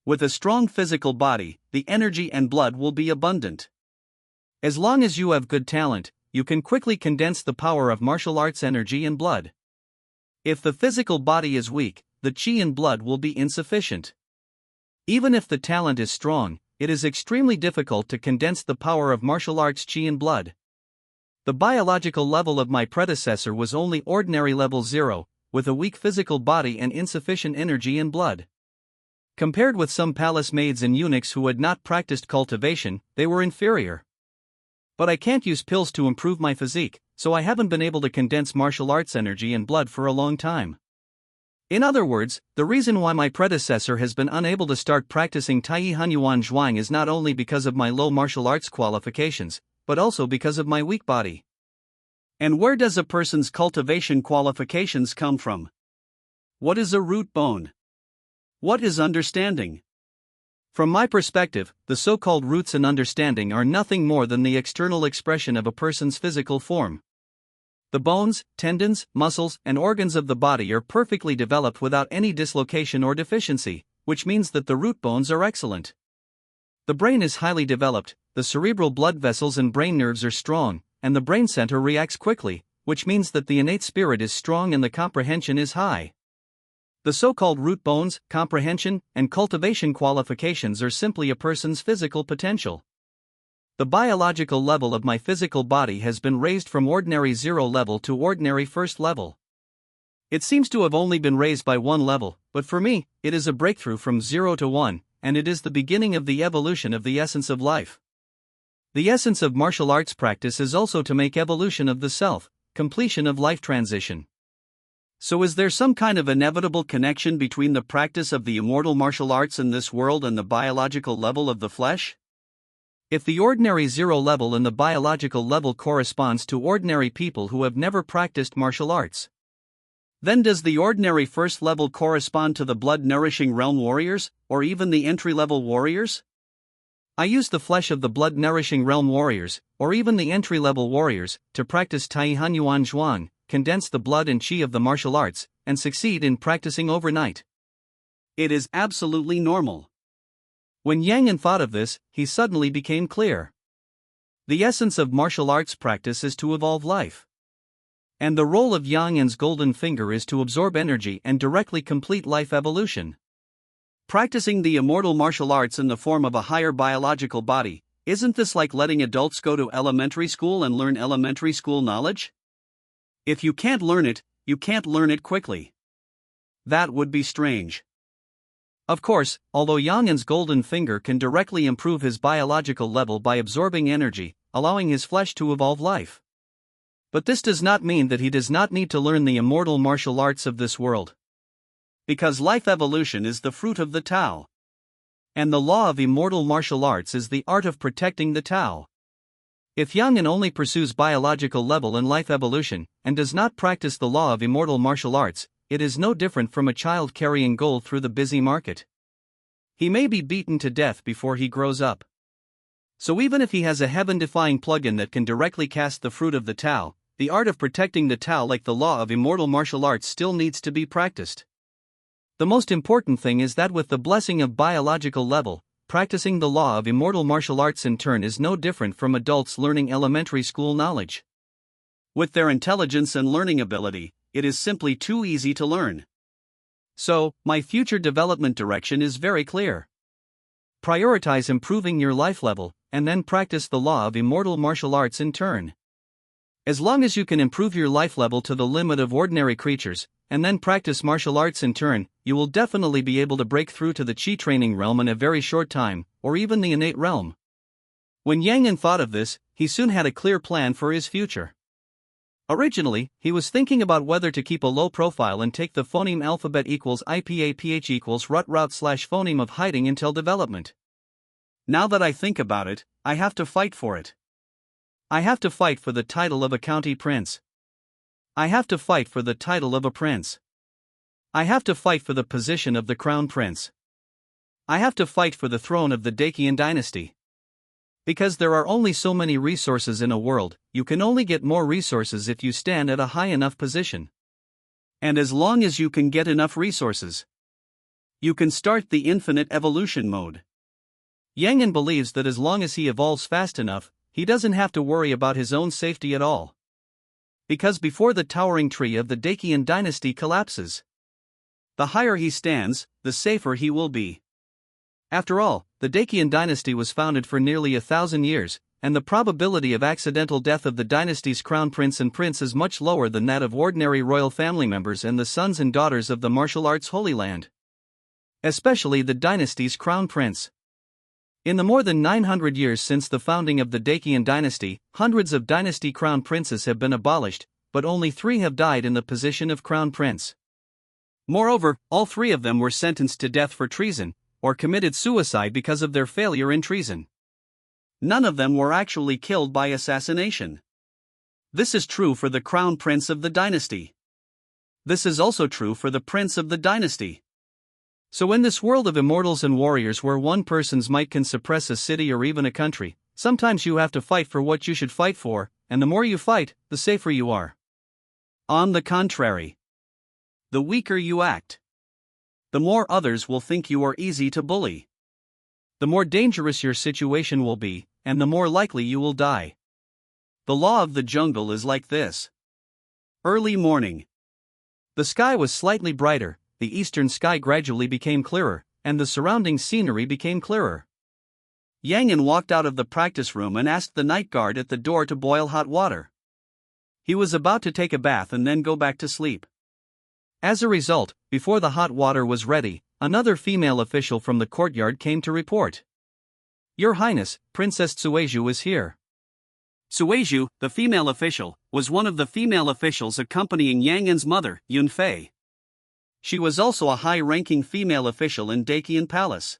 With a strong physical body, the energy and blood will be abundant. As long as you have good talent, you can quickly condense the power of martial arts energy and blood. If the physical body is weak, the chi and blood will be insufficient. Even if the talent is strong, it is extremely difficult to condense the power of martial arts chi and blood. The biological level of my predecessor was only ordinary level 0, with a weak physical body and insufficient energy and blood. Compared with some palace maids and eunuchs who had not practiced cultivation, they were inferior. But I can't use pills to improve my physique, so I haven't been able to condense martial arts energy and blood for a long time. In other words, the reason why my predecessor has been unable to start practicing Tai Hunyuan Zhuang is not only because of my low martial arts qualifications, but also because of my weak body. And where does a person's cultivation qualifications come from? What is a root bone? What is understanding? From my perspective, the so-called roots and understanding are nothing more than the external expression of a person's physical form. The bones, tendons, muscles, and organs of the body are perfectly developed without any dislocation or deficiency, which means that the root bones are excellent. The brain is highly developed, the cerebral blood vessels and brain nerves are strong, and the brain center reacts quickly, which means that the innate spirit is strong and the comprehension is high. The so-called root bones, comprehension, and cultivation qualifications are simply a person's physical potential. The biological level of my physical body has been raised from ordinary 0 level to ordinary 1st level. It seems to have only been raised by 1 level, but for me, it is a breakthrough from 0 to 1, and it is the beginning of the evolution of the essence of life. The essence of martial arts practice is also to make evolution of the self, completion of life transition. So is there some kind of inevitable connection between the practice of the immortal martial arts in this world and the biological level of the flesh? If the ordinary 0 level and the biological level corresponds to ordinary people who have never practiced martial arts, then does the ordinary 1st level correspond to the blood-nourishing realm warriors, or even the entry-level warriors? I use the flesh of the blood-nourishing realm warriors, or even the entry-level warriors, to practice Tai Hunyuan Zhuang, condense the blood and chi of the martial arts, and succeed in practicing overnight. It is absolutely normal. When Yang thought of this, he suddenly became clear. The essence of martial arts practice is to evolve life. And the role of Yang golden finger is to absorb energy and directly complete life evolution. Practicing the immortal martial arts in the form of a higher biological body, isn't this like letting adults go to elementary school and learn elementary school knowledge? If you can't learn it, you can't learn it quickly. That would be strange. Of course, although Yang's golden finger can directly improve his biological level by absorbing energy, allowing his flesh to evolve life. But this does not mean that he does not need to learn the immortal martial arts of this world. Because life evolution is the fruit of the Tao. And the law of immortal martial arts is the art of protecting the Tao. If Yang only pursues biological level in life evolution, and does not practice the law of immortal martial arts, it is no different from a child carrying gold through the busy market. He may be beaten to death before he grows up. So even if he has a heaven-defying plugin that can directly cast the fruit of the Tao, the art of protecting the Tao like the law of immortal martial arts still needs to be practiced. The most important thing is that with the blessing of biological level, practicing the law of immortal martial arts in turn is no different from adults learning elementary school knowledge. With their intelligence and learning ability, it is simply too easy to learn. So, my future development direction is very clear. Prioritize improving your life level, and then practice the law of immortal martial arts in turn. As long as you can improve your life level to the limit of ordinary creatures, and then practice martial arts in turn, you will definitely be able to break through to the chi training realm in a very short time, or even the innate realm. When Yang thought of this, he soon had a clear plan for his future. Originally, he was thinking about whether to keep a low profile and take the phoneme alphabet equals IPAPH equals route/phoneme of hiding until development. Now that I think about it, I have to fight for it. I have to fight for the title of a county prince. I have to fight for the title of a prince. I have to fight for the position of the crown prince. I have to fight for the throne of the Dacian dynasty. Because there are only so many resources in a world, you can only get more resources if you stand at a high enough position. And as long as you can get enough resources, you can start the infinite evolution mode. Yangon believes that as long as he evolves fast enough, he doesn't have to worry about his own safety at all. Because before the towering tree of the Dacian dynasty collapses, the higher he stands, the safer he will be. After all, the Dacian dynasty was founded for nearly 1,000 years, and the probability of accidental death of the dynasty's crown prince and prince is much lower than that of ordinary royal family members and the sons and daughters of the martial arts Holy Land. Especially the dynasty's crown prince. In the more than 900 years since the founding of the Dacian dynasty, hundreds of dynasty crown princes have been abolished, but only 3 have died in the position of crown prince. Moreover, all 3 of them were sentenced to death for treason, or committed suicide because of their failure in treason. None of them were actually killed by assassination. This is true for the crown prince of the dynasty. This is also true for the prince of the dynasty. So in this world of immortals and warriors where one person's might can suppress a city or even a country, sometimes you have to fight for what you should fight for, and the more you fight, the safer you are. On the contrary, the weaker you act, the more others will think you are easy to bully. The more dangerous your situation will be, and the more likely you will die. The law of the jungle is like this. Early morning. The sky was slightly brighter, the eastern sky gradually became clearer, and the surrounding scenery became clearer. Yangon walked out of the practice room and asked the night guard at the door to boil hot water. He was about to take a bath and then go back to sleep. As a result, before the hot water was ready, another female official from the courtyard came to report. Your Highness, Princess Tsueju is here. Tsueju, the female official, was one of the female officials accompanying Yangon's mother, Yunfei. She was also a high-ranking female official in Dacian Palace.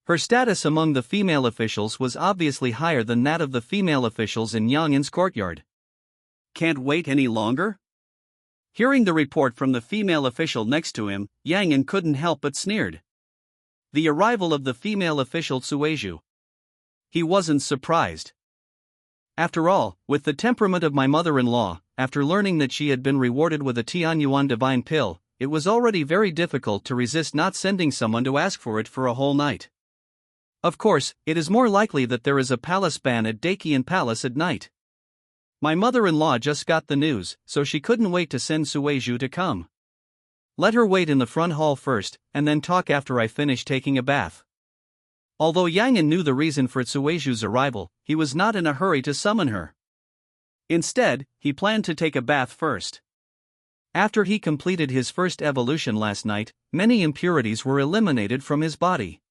Her status among the female officials was obviously higher than that of the female officials in Yangon's courtyard. Can't wait any longer? Hearing the report from the female official next to him, Yangon couldn't help but sneered. The arrival of the female official Tsueju. He wasn't surprised. After all, with the temperament of my mother-in-law, after learning that she had been rewarded with a Tianyuan divine pill, it was already very difficult to resist not sending someone to ask for it for a whole night. Of course, it is more likely that there is a palace ban at Dacian Palace at night. My mother-in-law just got the news, so she couldn't wait to send Tsueju to come. Let her wait in the front hall first, and then talk after I finish taking a bath. Although Yangon knew the reason for Tsueju's arrival, he was not in a hurry to summon her. Instead, he planned to take a bath first. After he completed his first evolution last night, many impurities were eliminated from his body.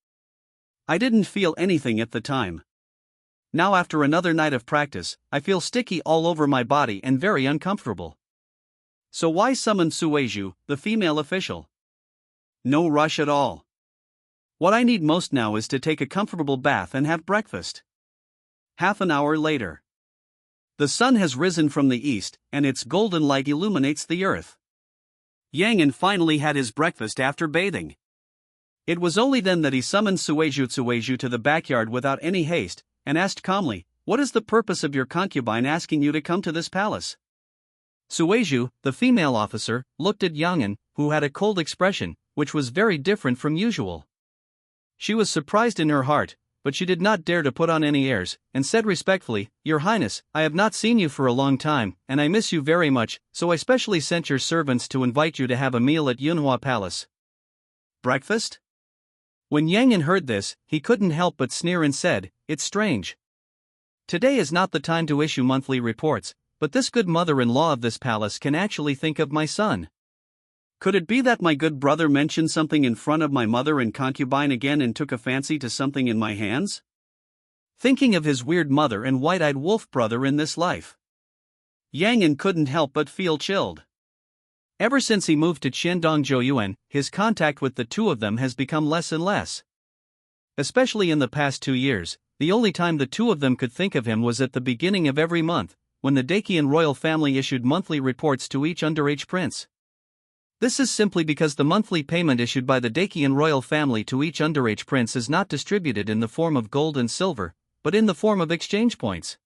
I didn't feel anything at the time. Now after another night of practice, I feel sticky all over my body and very uncomfortable. So why summon Tsueju, the female official? No rush at all. What I need most now is to take a comfortable bath and have breakfast. Half an hour later. The sun has risen from the east, and its golden light illuminates the earth. Yangon finally had his breakfast after bathing. It was only then that he summoned Tsueju to the backyard without any haste, and asked calmly, "What is the purpose of your concubine asking you to come to this palace?" Tsueju, the female officer, looked at Yangon, who had a cold expression, which was very different from usual. She was surprised in her heart, but she did not dare to put on any airs, and said respectfully, "Your Highness, I have not seen you for a long time, and I miss you very much, so I specially sent your servants to invite you to have a meal at Yunhua Palace." Breakfast? When Yangon heard this, he couldn't help but sneer and said, "It's strange. Today is not the time to issue monthly reports, but this good mother-in-law of this palace can actually think of my son. Could it be that my good brother mentioned something in front of my mother and concubine again and took a fancy to something in my hands? Thinking of his weird mother and white-eyed wolf brother in this life. Yangon couldn't help but feel chilled. Ever since he moved to Qiandong Joyuan, his contact with the two of them has become less and less. Especially in the past 2 years, the only time the two of them could think of him was at the beginning of every month, when the Dacian royal family issued monthly reports to each underage prince. This is simply because the monthly payment issued by the Dacian royal family to each underage prince is not distributed in the form of gold and silver, but in the form of exchange points.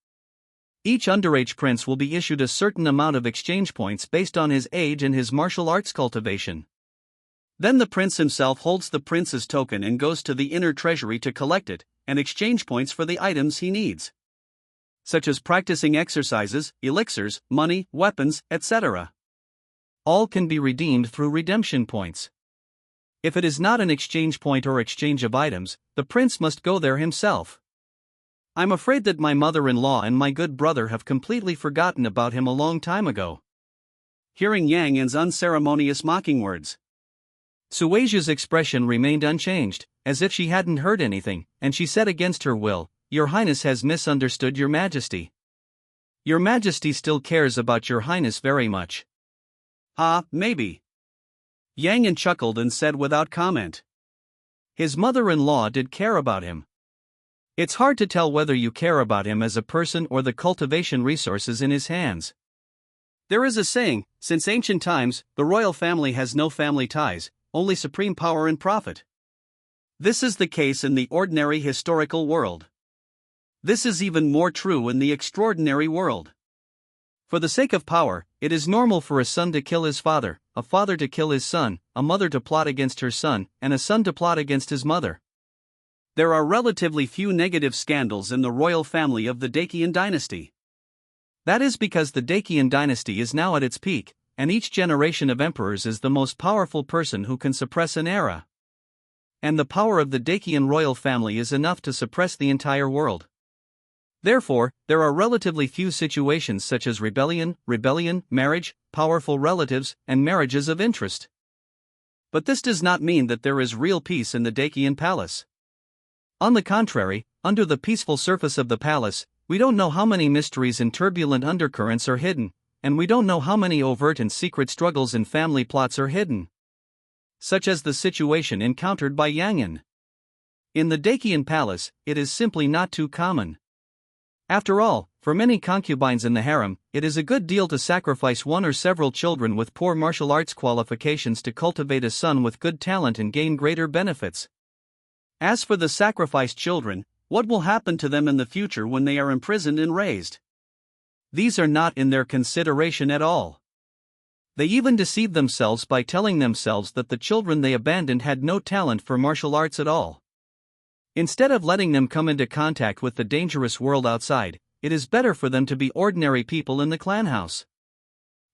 Each underage prince will be issued a certain amount of exchange points based on his age and his martial arts cultivation. Then the prince himself holds the prince's token and goes to the inner treasury to collect it, and exchange points for the items he needs, such as practicing exercises, elixirs, money, weapons, etc. All can be redeemed through redemption points. If it is not an exchange point or exchange of items, the prince must go there himself. I'm afraid that my mother-in-law and my good brother have completely forgotten about him a long time ago. Hearing Yang Yan's unceremonious mocking words, Suizhu's expression remained unchanged, as if she hadn't heard anything, and she said against her will, "Your Highness has misunderstood Your Majesty. Your Majesty still cares about Your Highness very much." Maybe. Yang Yan chuckled and said without comment. His mother-in-law did care about him. It's hard to tell whether you care about him as a person or the cultivation resources in his hands. There is a saying, since ancient times, the royal family has no family ties, only supreme power and profit. This is the case in the ordinary historical world. This is even more true in the extraordinary world. For the sake of power, it is normal for a son to kill his father, a father to kill his son, a mother to plot against her son, and a son to plot against his mother. There are relatively few negative scandals in the royal family of the Dacian dynasty. That is because the Dacian dynasty is now at its peak, and each generation of emperors is the most powerful person who can suppress an era. And the power of the Dacian royal family is enough to suppress the entire world. Therefore, there are relatively few situations such as rebellion, marriage, powerful relatives, and marriages of interest. But this does not mean that there is real peace in the Dacian palace. On the contrary, under the peaceful surface of the palace, we don't know how many mysteries and turbulent undercurrents are hidden, and we don't know how many overt and secret struggles and family plots are hidden. Such as the situation encountered by Yang Yan. In the Dacian palace, it is simply not too common. After all, for many concubines in the harem, it is a good deal to sacrifice one or several children with poor martial arts qualifications to cultivate a son with good talent and gain greater benefits. As for the sacrificed children, what will happen to them in the future when they are imprisoned and raised? These are not in their consideration at all. They even deceive themselves by telling themselves that the children they abandoned had no talent for martial arts at all. Instead of letting them come into contact with the dangerous world outside, it is better for them to be ordinary people in the clan house.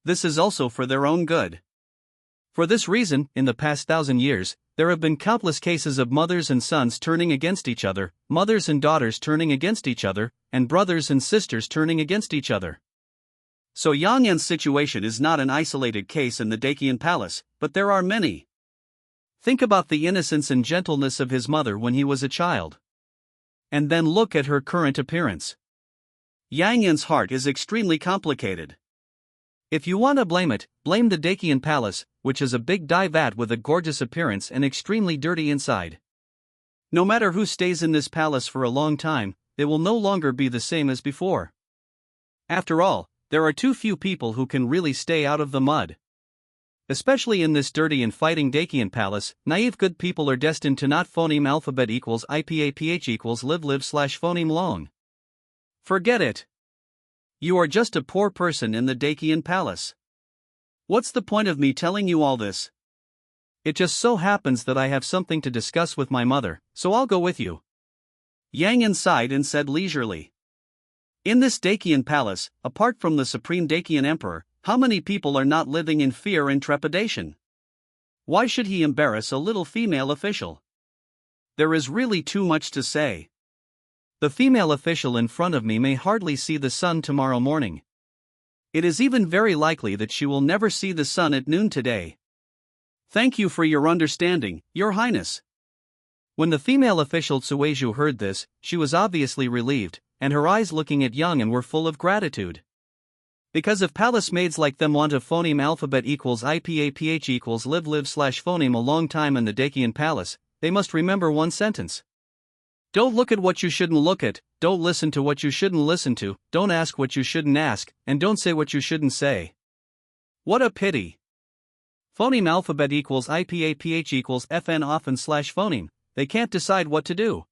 This is also for their own good. For this reason, in the past 1,000 years, there have been countless cases of mothers and sons turning against each other, mothers and daughters turning against each other, and brothers and sisters turning against each other. So Yang Yan's situation is not an isolated case in the Dacian palace, but there are many. Think about the innocence and gentleness of his mother when he was a child. And then look at her current appearance. Yang Yan's heart is extremely complicated. If you want to blame it, blame the Dacian palace, which is a big dye vat with a gorgeous appearance and extremely dirty inside. No matter who stays in this palace for a long time, they will no longer be the same as before. After all, there are too few people who can really stay out of the mud. Especially in this dirty and fighting Dacian palace, naive good people are destined to not phoneme alphabet equals IPAPH equals live/phoneme long. Forget it. You are just a poor person in the Dacian palace. What's the point of me telling you all this? It just so happens that I have something to discuss with my mother, so I'll go with you. Yang Yan sighed and said leisurely. In this Dacian palace, apart from the supreme Dacian emperor, how many people are not living in fear and trepidation? Why should he embarrass a little female official? There is really too much to say. The female official in front of me may hardly see the sun tomorrow morning. It is even very likely that she will never see the sun at noon today. Thank you for your understanding, Your Highness. When the female official Suizhu heard this, she was obviously relieved, and her eyes looking at Yang Yan were full of gratitude. Because if palace maids like them want a phoneme alphabet equals IPAPH equals live/phoneme a long time in the Dacian palace, they must remember one sentence. Don't look at what you shouldn't look at, don't listen to what you shouldn't listen to, don't ask what you shouldn't ask, and don't say what you shouldn't say. What a pity. Phoneme alphabet equals IPAPH equals FN often slash phoneme, they can't decide what to do.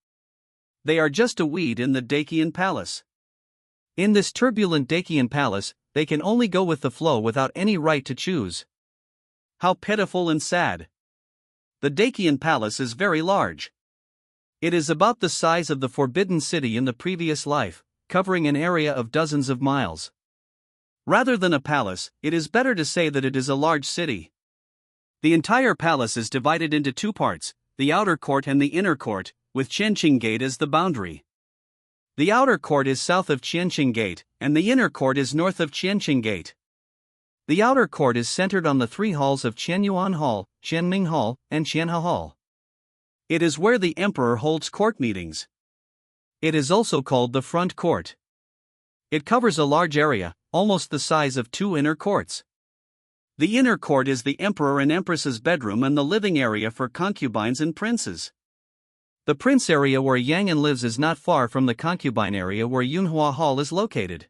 They are just a weed in the Dacian palace. In this turbulent Dacian palace, they can only go with the flow without any right to choose. How pitiful and sad. The Dacian palace is very large. It is about the size of the Forbidden City in the previous life, covering an area of dozens of miles. Rather than a palace, it is better to say that it is a large city. The entire palace is divided into two parts, the outer court and the inner court, with Qianqing Gate as the boundary. The outer court is south of Qianqing Gate, and the inner court is north of Qianqing Gate. The outer court is centered on the three halls of Qianyuan Hall, Qianming Hall, and Qianhe Hall. It is where the emperor holds court meetings. It is also called the front court. It covers a large area, almost the size of two inner courts. The inner court is the emperor and empress's bedroom and the living area for concubines and princes. The prince area where Yang'an lives is not far from the concubine area where Yunhua Hall is located.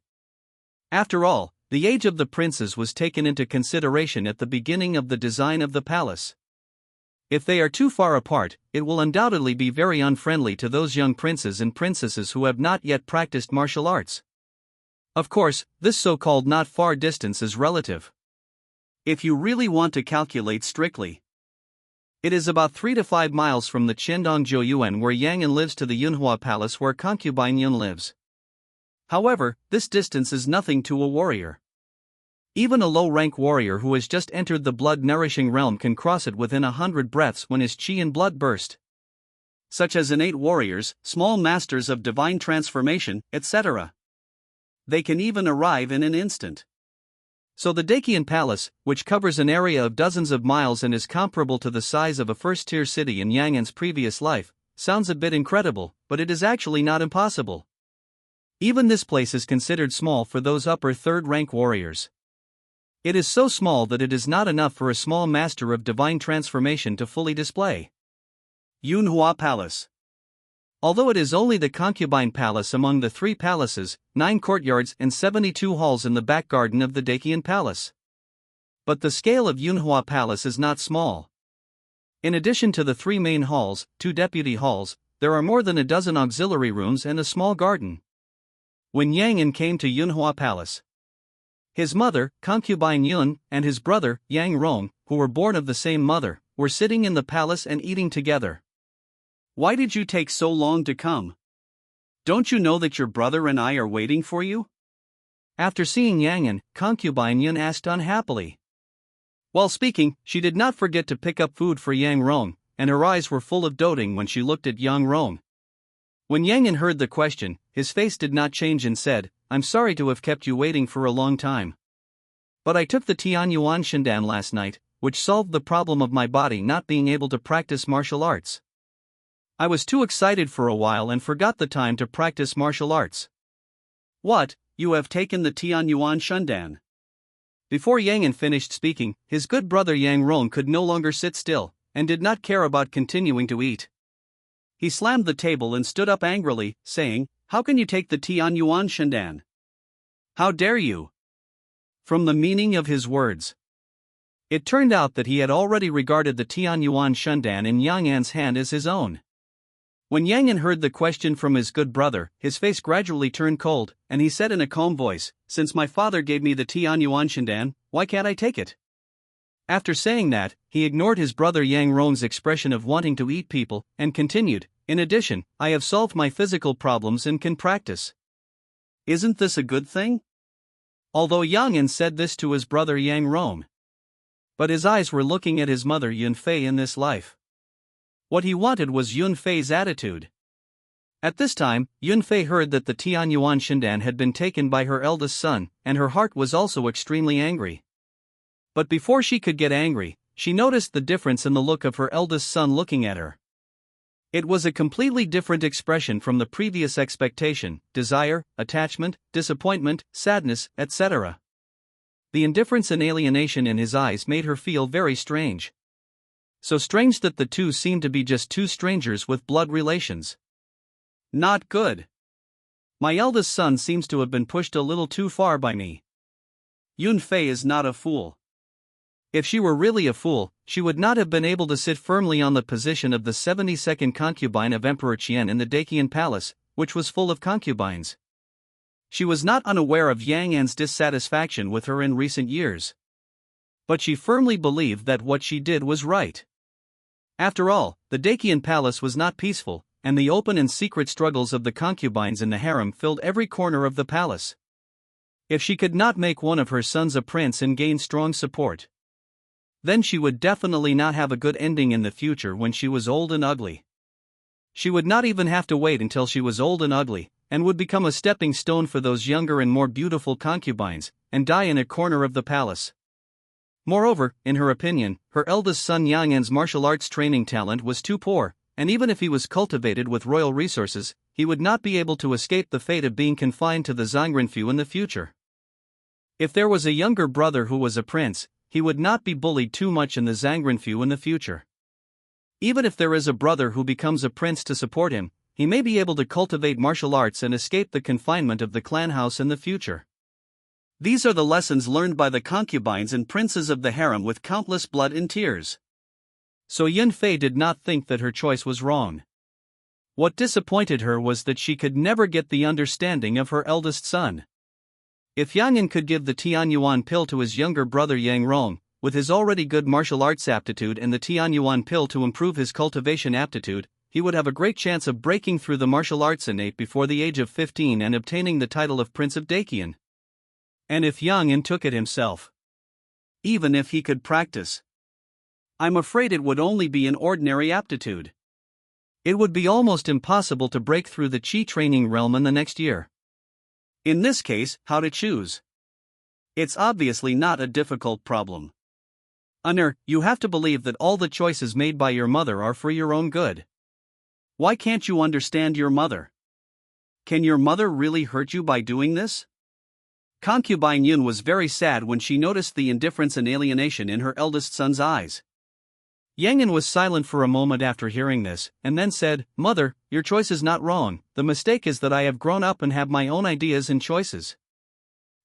After all, the age of the princes was taken into consideration at the beginning of the design of the palace. If they are too far apart, it will undoubtedly be very unfriendly to those young princes and princesses who have not yet practiced martial arts. Of course, this so-called not far distance is relative. If you really want to calculate strictly, it is about 3 to 5 miles from the Qiandong Zhouyuan where Yang'an lives to the Yunhua Palace where concubine Yun lives. However, this distance is nothing to a warrior. Even a low-rank warrior who has just entered the blood-nourishing realm can cross it within 100 breaths when his chi and blood burst. Such as innate warriors, small masters of divine transformation, etc. They can even arrive in an instant. So the Dacian Palace, which covers an area of dozens of miles and is comparable to the size of a first-tier city in Yang'an's previous life, sounds a bit incredible, but it is actually not impossible. Even this place is considered small for those upper third-rank warriors. It is so small that it is not enough for a small master of divine transformation to fully display. Yunhua Palace. Although it is only the concubine palace among the 3 palaces, 9 courtyards and 72 halls in the back garden of the Dacian Palace. But the scale of Yunhua Palace is not small. In addition to the 3 main halls, 2 deputy halls, there are more than a dozen auxiliary rooms and a small garden. When Yang'an came to Yunhua Palace, his mother, concubine Yun, and his brother, Yang Rong, who were born of the same mother, were sitting in the palace and eating together. Why did you take so long to come? Don't you know that your brother and I are waiting for you? After seeing Yang'an, concubine Yun asked unhappily. While speaking, she did not forget to pick up food for Yang Rong, and her eyes were full of doting when she looked at Yang Rong. When Yang'an heard the question, his face did not change and said, "I'm sorry to have kept you waiting for a long time. But I took the Tianyuan Shindan last night, which solved the problem of my body not being able to practice martial arts. I was too excited for a while and forgot the time to practice martial arts." What, you have taken the Tianyuan Shindan? Before Yang'an finished speaking, his good brother Yang Rong could no longer sit still, and did not care about continuing to eat. He slammed the table and stood up angrily, saying, "How can you take the Tianyuan Shindan? How dare you?" From the meaning of his words, it turned out that he had already regarded the Tianyuan Shindan in Yang'an's hand as his own. When Yang'an heard the question from his good brother, his face gradually turned cold, and he said in a calm voice, "Since my father gave me the Tianyuan Shindan, why can't I take it?" After saying that, he ignored his brother Yang Rong's expression of wanting to eat people, and continued, "In addition, I have solved my physical problems and can practice. Isn't this a good thing?" Although Yang'an said this to his brother Yang Rong, but his eyes were looking at his mother Yun Fei in this life. What he wanted was Yun Fei's attitude. At this time, Yun Fei heard that the Tianyuan Shindan had been taken by her eldest son, and her heart was also extremely angry. But before she could get angry, she noticed the difference in the look of her eldest son looking at her. It was a completely different expression from the previous expectation, desire, attachment, disappointment, sadness, etc. The indifference and alienation in his eyes made her feel very strange. So strange that the two seemed to be just two strangers with blood relations. Not good. My eldest son seems to have been pushed a little too far by me. Yun Fei is not a fool. If she were really a fool, she would not have been able to sit firmly on the position of the 72nd concubine of Emperor Qian in the Dacian palace, which was full of concubines. She was not unaware of Yang An's dissatisfaction with her in recent years. But she firmly believed that what she did was right. After all, the Dacian palace was not peaceful, and the open and secret struggles of the concubines in the harem filled every corner of the palace. If she could not make one of her sons a prince and gain strong support, then she would definitely not have a good ending in the future when she was old and ugly. She would not even have to wait until she was old and ugly, and would become a stepping stone for those younger and more beautiful concubines, and die in a corner of the palace. Moreover, in her opinion, her eldest son Yang An's martial arts training talent was too poor, and even if he was cultivated with royal resources, he would not be able to escape the fate of being confined to the Zhangrenfu in the future. If there was a younger brother who was a prince, he would not be bullied too much in the Zhangrenfu in the future. Even if there is a brother who becomes a prince to support him, he may be able to cultivate martial arts and escape the confinement of the clan house in the future. These are the lessons learned by the concubines and princes of the harem with countless blood and tears. So Yun Fei did not think that her choice was wrong. What disappointed her was that she could never get the understanding of her eldest son. If Yang An could give the Tianyuan pill to his younger brother Yang Rong, with his already good martial arts aptitude and the Tianyuan pill to improve his cultivation aptitude, he would have a great chance of breaking through the martial arts innate before the age of 15 and obtaining the title of Prince of Dacian. And if Yang An took it himself, even if he could practice, I'm afraid it would only be an ordinary aptitude. It would be almost impossible to break through the Qi training realm in the next year. In this case, how to choose? It's obviously not a difficult problem. You have to believe that all the choices made by your mother are for your own good. Why can't you understand your mother? Can your mother really hurt you by doing this? Concubine Yun was very sad when she noticed the indifference and alienation in her eldest son's eyes. Yang An was silent for a moment after hearing this, and then said, "Mother, your choice is not wrong, the mistake is that I have grown up and have my own ideas and choices.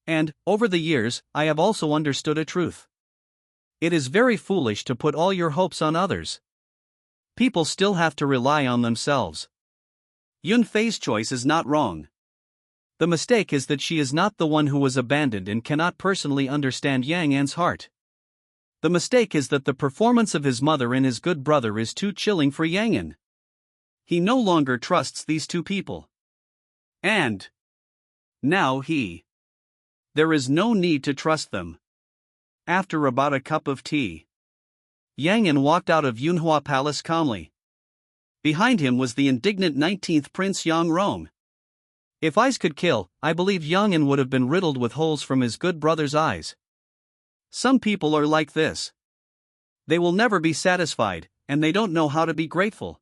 And, over the years, I have also understood a truth. It is very foolish to put all your hopes on others. People still have to rely on themselves. Yun Fei's choice is not wrong. The mistake is that she is not the one who was abandoned and cannot personally understand Yang An's heart. The mistake is that the performance of his mother and his good brother is too chilling for Yang An. He no longer trusts these two people. And now there is no need to trust them." After about a cup of tea, Yang An walked out of Yunhua Palace calmly. Behind him was the indignant 19th Prince Yang Rong. If eyes could kill, I believe Yang An would have been riddled with holes from his good brother's eyes. Some people are like this. They will never be satisfied, and they don't know how to be grateful.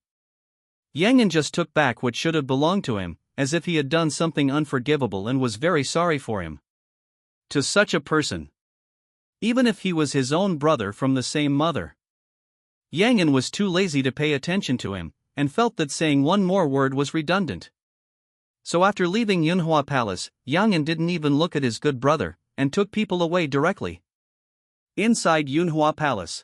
Yang An just took back what should have belonged to him, as if he had done something unforgivable and was very sorry for him. To such a person, even if he was his own brother from the same mother, Yang An was too lazy to pay attention to him, and felt that saying one more word was redundant. So after leaving Yunhua Palace, Yang An didn't even look at his good brother, and took people away directly. Inside Yunhua Palace,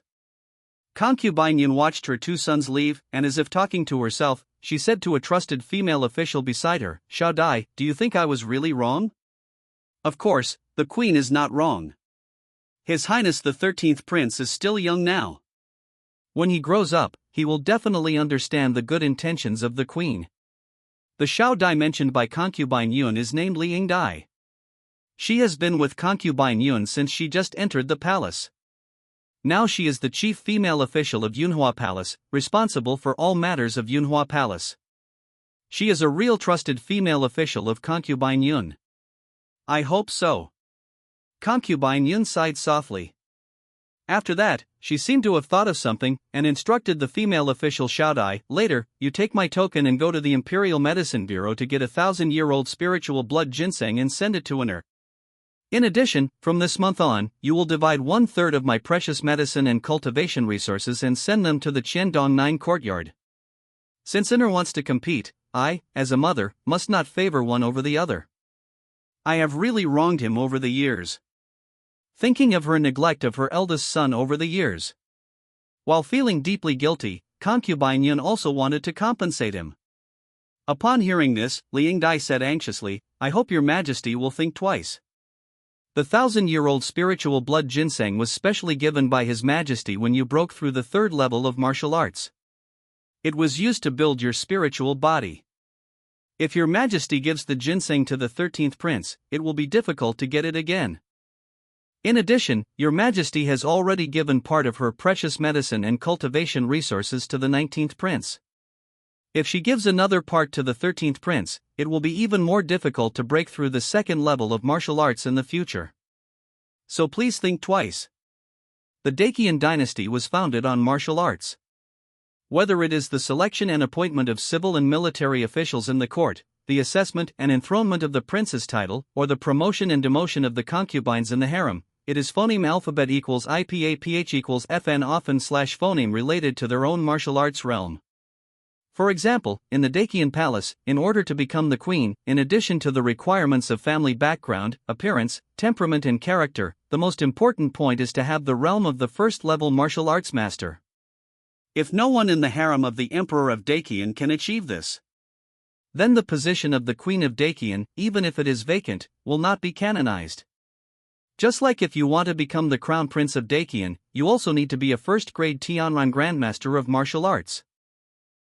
Concubine Yun watched her two sons leave, and as if talking to herself, she said to a trusted female official beside her, "Xiao Dai, do you think I was really wrong?" Of course, the queen is not wrong. His Highness the 13th Prince is still young now. When he grows up, he will definitely understand the good intentions of the queen. The Xiao Dai mentioned by Concubine Yun is named Li Ying Dai. She has been with Concubine Yun since she just entered the palace. Now she is the chief female official of Yunhua Palace, responsible for all matters of Yunhua Palace. She is a real trusted female official of Concubine Yun. I hope so. Concubine Yun sighed softly. After that, she seemed to have thought of something, and instructed the female official Xiao Dai, "Later, you take my token and go to the Imperial Medicine Bureau to get a 1,000-year-old spiritual blood ginseng and send it to her. In addition, from this month on, you will divide 1/3 of my precious medicine and cultivation resources and send them to the Qiandong 9 courtyard. Since Inner wants to compete, I, as a mother, must not favor one over the other. I have really wronged him over the years. Thinking of her neglect of her eldest son over the years. While feeling deeply guilty, concubine Yun also wanted to compensate him. Upon hearing this, Liang Dai said anxiously, I hope your majesty will think twice. The 1,000-year-old spiritual blood ginseng was specially given by his majesty when you broke through the third level of martial arts. It was used to build your spiritual body. If your majesty gives the ginseng to the 13th prince, it will be difficult to get it again. In addition, your majesty has already given part of her precious medicine and cultivation resources to the 19th prince. If she gives another part to the 13th prince, it will be even more difficult to break through the second level of martial arts in the future. So please think twice. The Dacian dynasty was founded on martial arts. Whether it is the selection and appointment of civil and military officials in the court, the assessment and enthronement of the prince's title, or the promotion and demotion of the concubines in the harem, it is phoneme alphabet equals IPAPH equals FN often / phoneme related to their own martial arts realm. For example, in the Dacian palace, in order to become the queen, in addition to the requirements of family background, appearance, temperament and character, the most important point is to have the realm of the first-level martial arts master. If no one in the harem of the Emperor of Dacian can achieve this, then the position of the Queen of Dacian, even if it is vacant, will not be canonized. Just like if you want to become the Crown Prince of Dacian, you also need to be a first-grade Tianran Grandmaster of martial arts.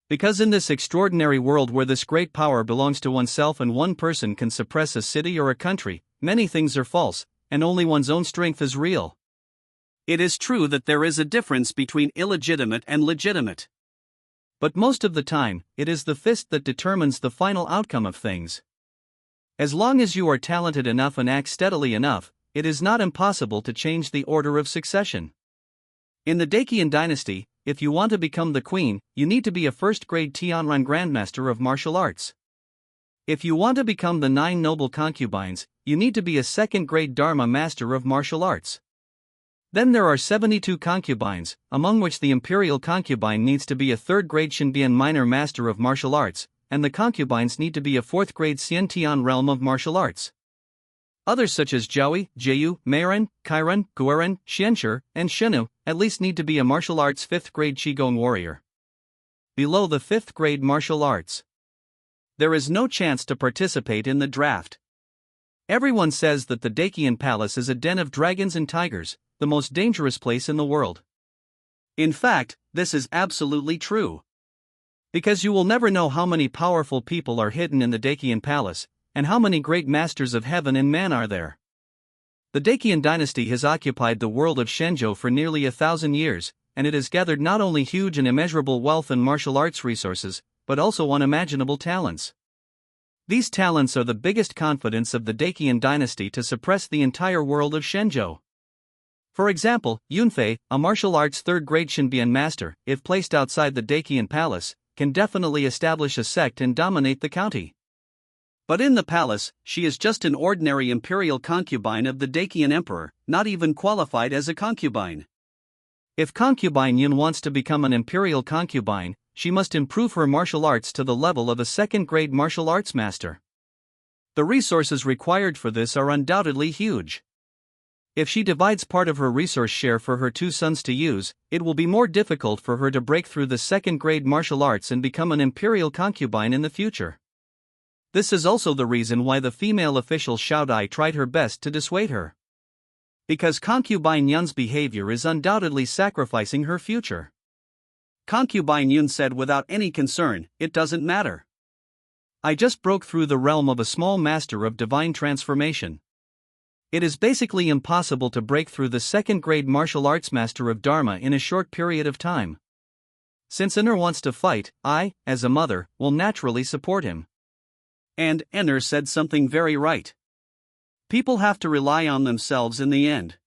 Because in this extraordinary world where this great power belongs to oneself and one person can suppress a city or a country, many things are false, and only one's own strength is real. It is true that there is a difference between illegitimate and legitimate. But most of the time, it is the fist that determines the final outcome of things. As long as you are talented enough and act steadily enough, it is not impossible to change the order of succession. In the Dacian dynasty, if you want to become the queen, you need to be a first-grade Tianran Grandmaster of martial arts. If you want to become the 9 noble concubines, you need to be a second-grade Dharma Master of martial arts. Then there are 72 concubines, among which the imperial concubine needs to be a third-grade Shinbian Minor Master of martial arts, and the concubines need to be a fourth-grade Xiantian realm of martial arts. Others such as Jiaoyi, Jieyu, Meiren, Kairen, Gueren, Xianshi, and Shenu at least need to be a martial arts 5th grade Qigong warrior. Below the 5th grade martial arts, there is no chance to participate in the draft. Everyone says that the Dacian palace is a den of dragons and tigers, the most dangerous place in the world. In fact, this is absolutely true. Because you will never know how many powerful people are hidden in the Dacian palace, and how many great masters of heaven and man are there. The Dacian dynasty has occupied the world of Shenzhou for nearly 1,000 years, and it has gathered not only huge and immeasurable wealth and martial arts resources, but also unimaginable talents. These talents are the biggest confidence of the Dacian dynasty to suppress the entire world of Shenzhou. For example, Yunfei, a martial arts third-grade Shinbian master, if placed outside the Dacian palace, can definitely establish a sect and dominate the county. But in the palace, she is just an ordinary imperial concubine of the Dacian emperor, not even qualified as a concubine. If concubine Yun wants to become an imperial concubine, she must improve her martial arts to the level of a second-grade martial arts master. The resources required for this are undoubtedly huge. If she divides part of her resource share for her 2 sons to use, it will be more difficult for her to break through the second-grade martial arts and become an imperial concubine in the future. This is also the reason why the female official Xiao Dai tried her best to dissuade her. Because concubine Yun's behavior is undoubtedly sacrificing her future. Concubine Yun said without any concern, "It doesn't matter. I just broke through the realm of a small master of divine transformation. It is basically impossible to break through the second-grade martial arts master of Dharma in a short period of time. Since Enner wants to fight, I, as a mother, will naturally support him." And Enner said something very right. People have to rely on themselves in the end.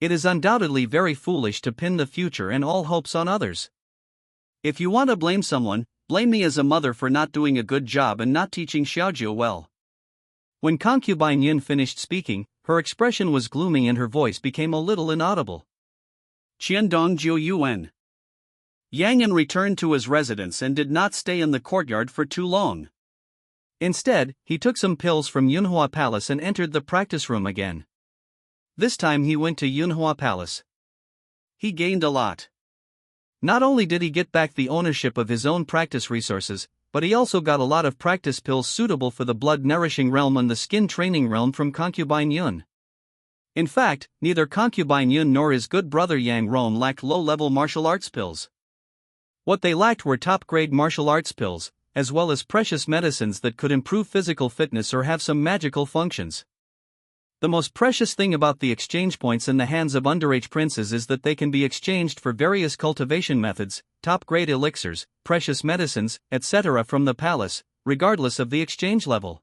It is undoubtedly very foolish to pin the future and all hopes on others. If you want to blame someone, blame me as a mother for not doing a good job and not teaching Xiaojiu well. When concubine Yun finished speaking, her expression was gloomy and her voice became a little inaudible. Qiandong Jiu Yuan. Yang An returned to his residence and did not stay in the courtyard for too long. Instead, he took some pills from Yunhua Palace and entered the practice room again. This time he went to Yunhua Palace. He gained a lot. Not only did he get back the ownership of his own practice resources, but he also got a lot of practice pills suitable for the blood-nourishing realm and the skin-training realm from Concubine Yun. In fact, neither Concubine Yun nor his good brother Yang Ron lacked low-level martial arts pills. What they lacked were top-grade martial arts pills, as well as precious medicines that could improve physical fitness or have some magical functions. The most precious thing about the exchange points in the hands of underage princes is that they can be exchanged for various cultivation methods, top-grade elixirs, precious medicines, etc. from the palace, regardless of the exchange level.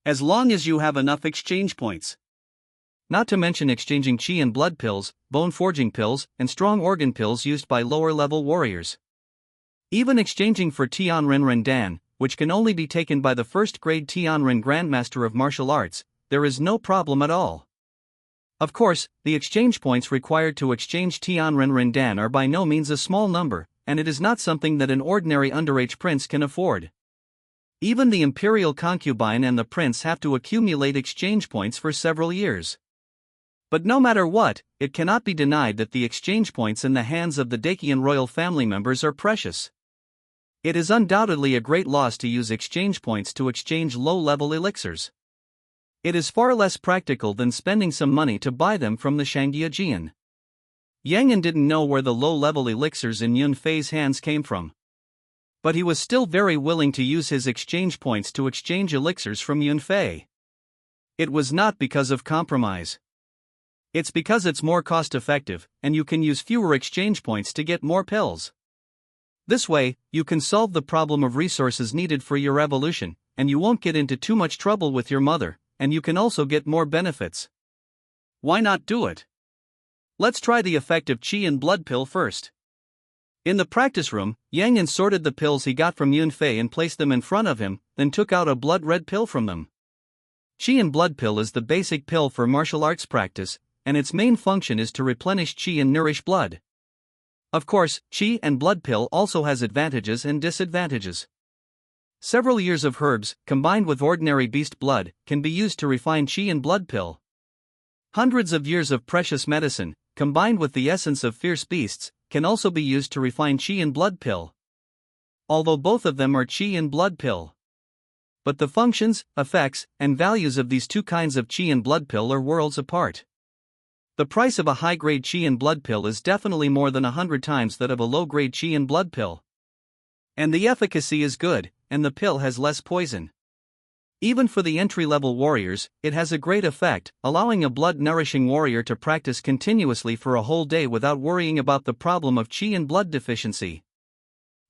As long as you have enough exchange points. Not to mention exchanging qi and blood pills, bone-forging pills, and strong organ pills used by lower-level warriors. Even exchanging for Tianren Rendan, which can only be taken by the first-grade Tianren Grandmaster of Martial Arts, there is no problem at all. Of course, the exchange points required to exchange Tianren Rendan are by no means a small number, and it is not something that an ordinary underage prince can afford. Even the imperial concubine and the prince have to accumulate exchange points for several years. But no matter what, it cannot be denied that the exchange points in the hands of the Dacian royal family members are precious. It is undoubtedly a great loss to use exchange points to exchange low-level elixirs. It is far less practical than spending some money to buy them from the Shangyajian. Yang An didn't know where the low-level elixirs in Yun Fei's hands came from. But he was still very willing to use his exchange points to exchange elixirs from Yun Fei. It was not because of compromise. It's because it's more cost-effective, and you can use fewer exchange points to get more pills. This way, you can solve the problem of resources needed for your evolution, and you won't get into too much trouble with your mother, and you can also get more benefits. Why not do it? Let's try the effective qi and blood pill first. In the practice room, Yang An sorted the pills he got from Yun Fei and placed them in front of him, then took out a blood-red pill from them. Qi and blood pill is the basic pill for martial arts practice, and its main function is to replenish qi and nourish blood. Of course, qi and blood pill also has advantages and disadvantages. Several years of herbs, combined with ordinary beast blood, can be used to refine qi and blood pill. Hundreds of years of precious medicine, combined with the essence of fierce beasts, can also be used to refine qi and blood pill. Although both of them are qi and blood pill. But the functions, effects, and values of these two kinds of qi and blood pill are worlds apart. The price of a high-grade qi and blood pill is definitely more than 100 times that of a low-grade qi and blood pill. And the efficacy is good, and the pill has less poison. Even for the entry-level warriors, it has a great effect, allowing a blood-nourishing warrior to practice continuously for a whole day without worrying about the problem of qi and blood deficiency.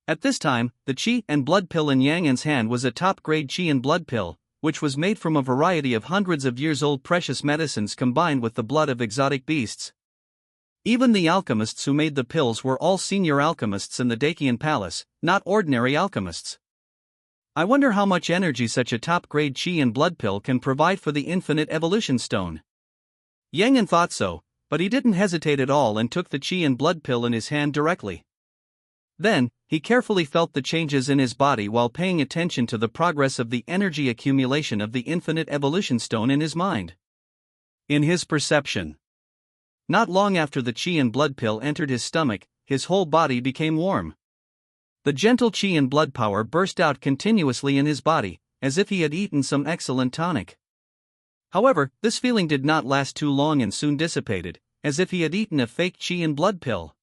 At this time, the qi and blood pill in Yang An's hand was a top-grade qi and blood pill, which was made from a variety of hundreds of years old precious medicines combined with the blood of exotic beasts. Even the alchemists who made the pills were all senior alchemists in the Dacian palace, not ordinary alchemists. I wonder how much energy such a top-grade qi and blood pill can provide for the infinite evolution stone. Yang An thought so, but he didn't hesitate at all and took the qi and blood pill in his hand directly. Then, he carefully felt the changes in his body while paying attention to the progress of the energy accumulation of the infinite evolution stone in his mind. In his perception. Not long after the qi and blood pill entered his stomach, his whole body became warm. The gentle qi and blood power burst out continuously in his body, as if he had eaten some excellent tonic. However, this feeling did not last too long and soon dissipated, as if he had eaten a fake qi and blood pill.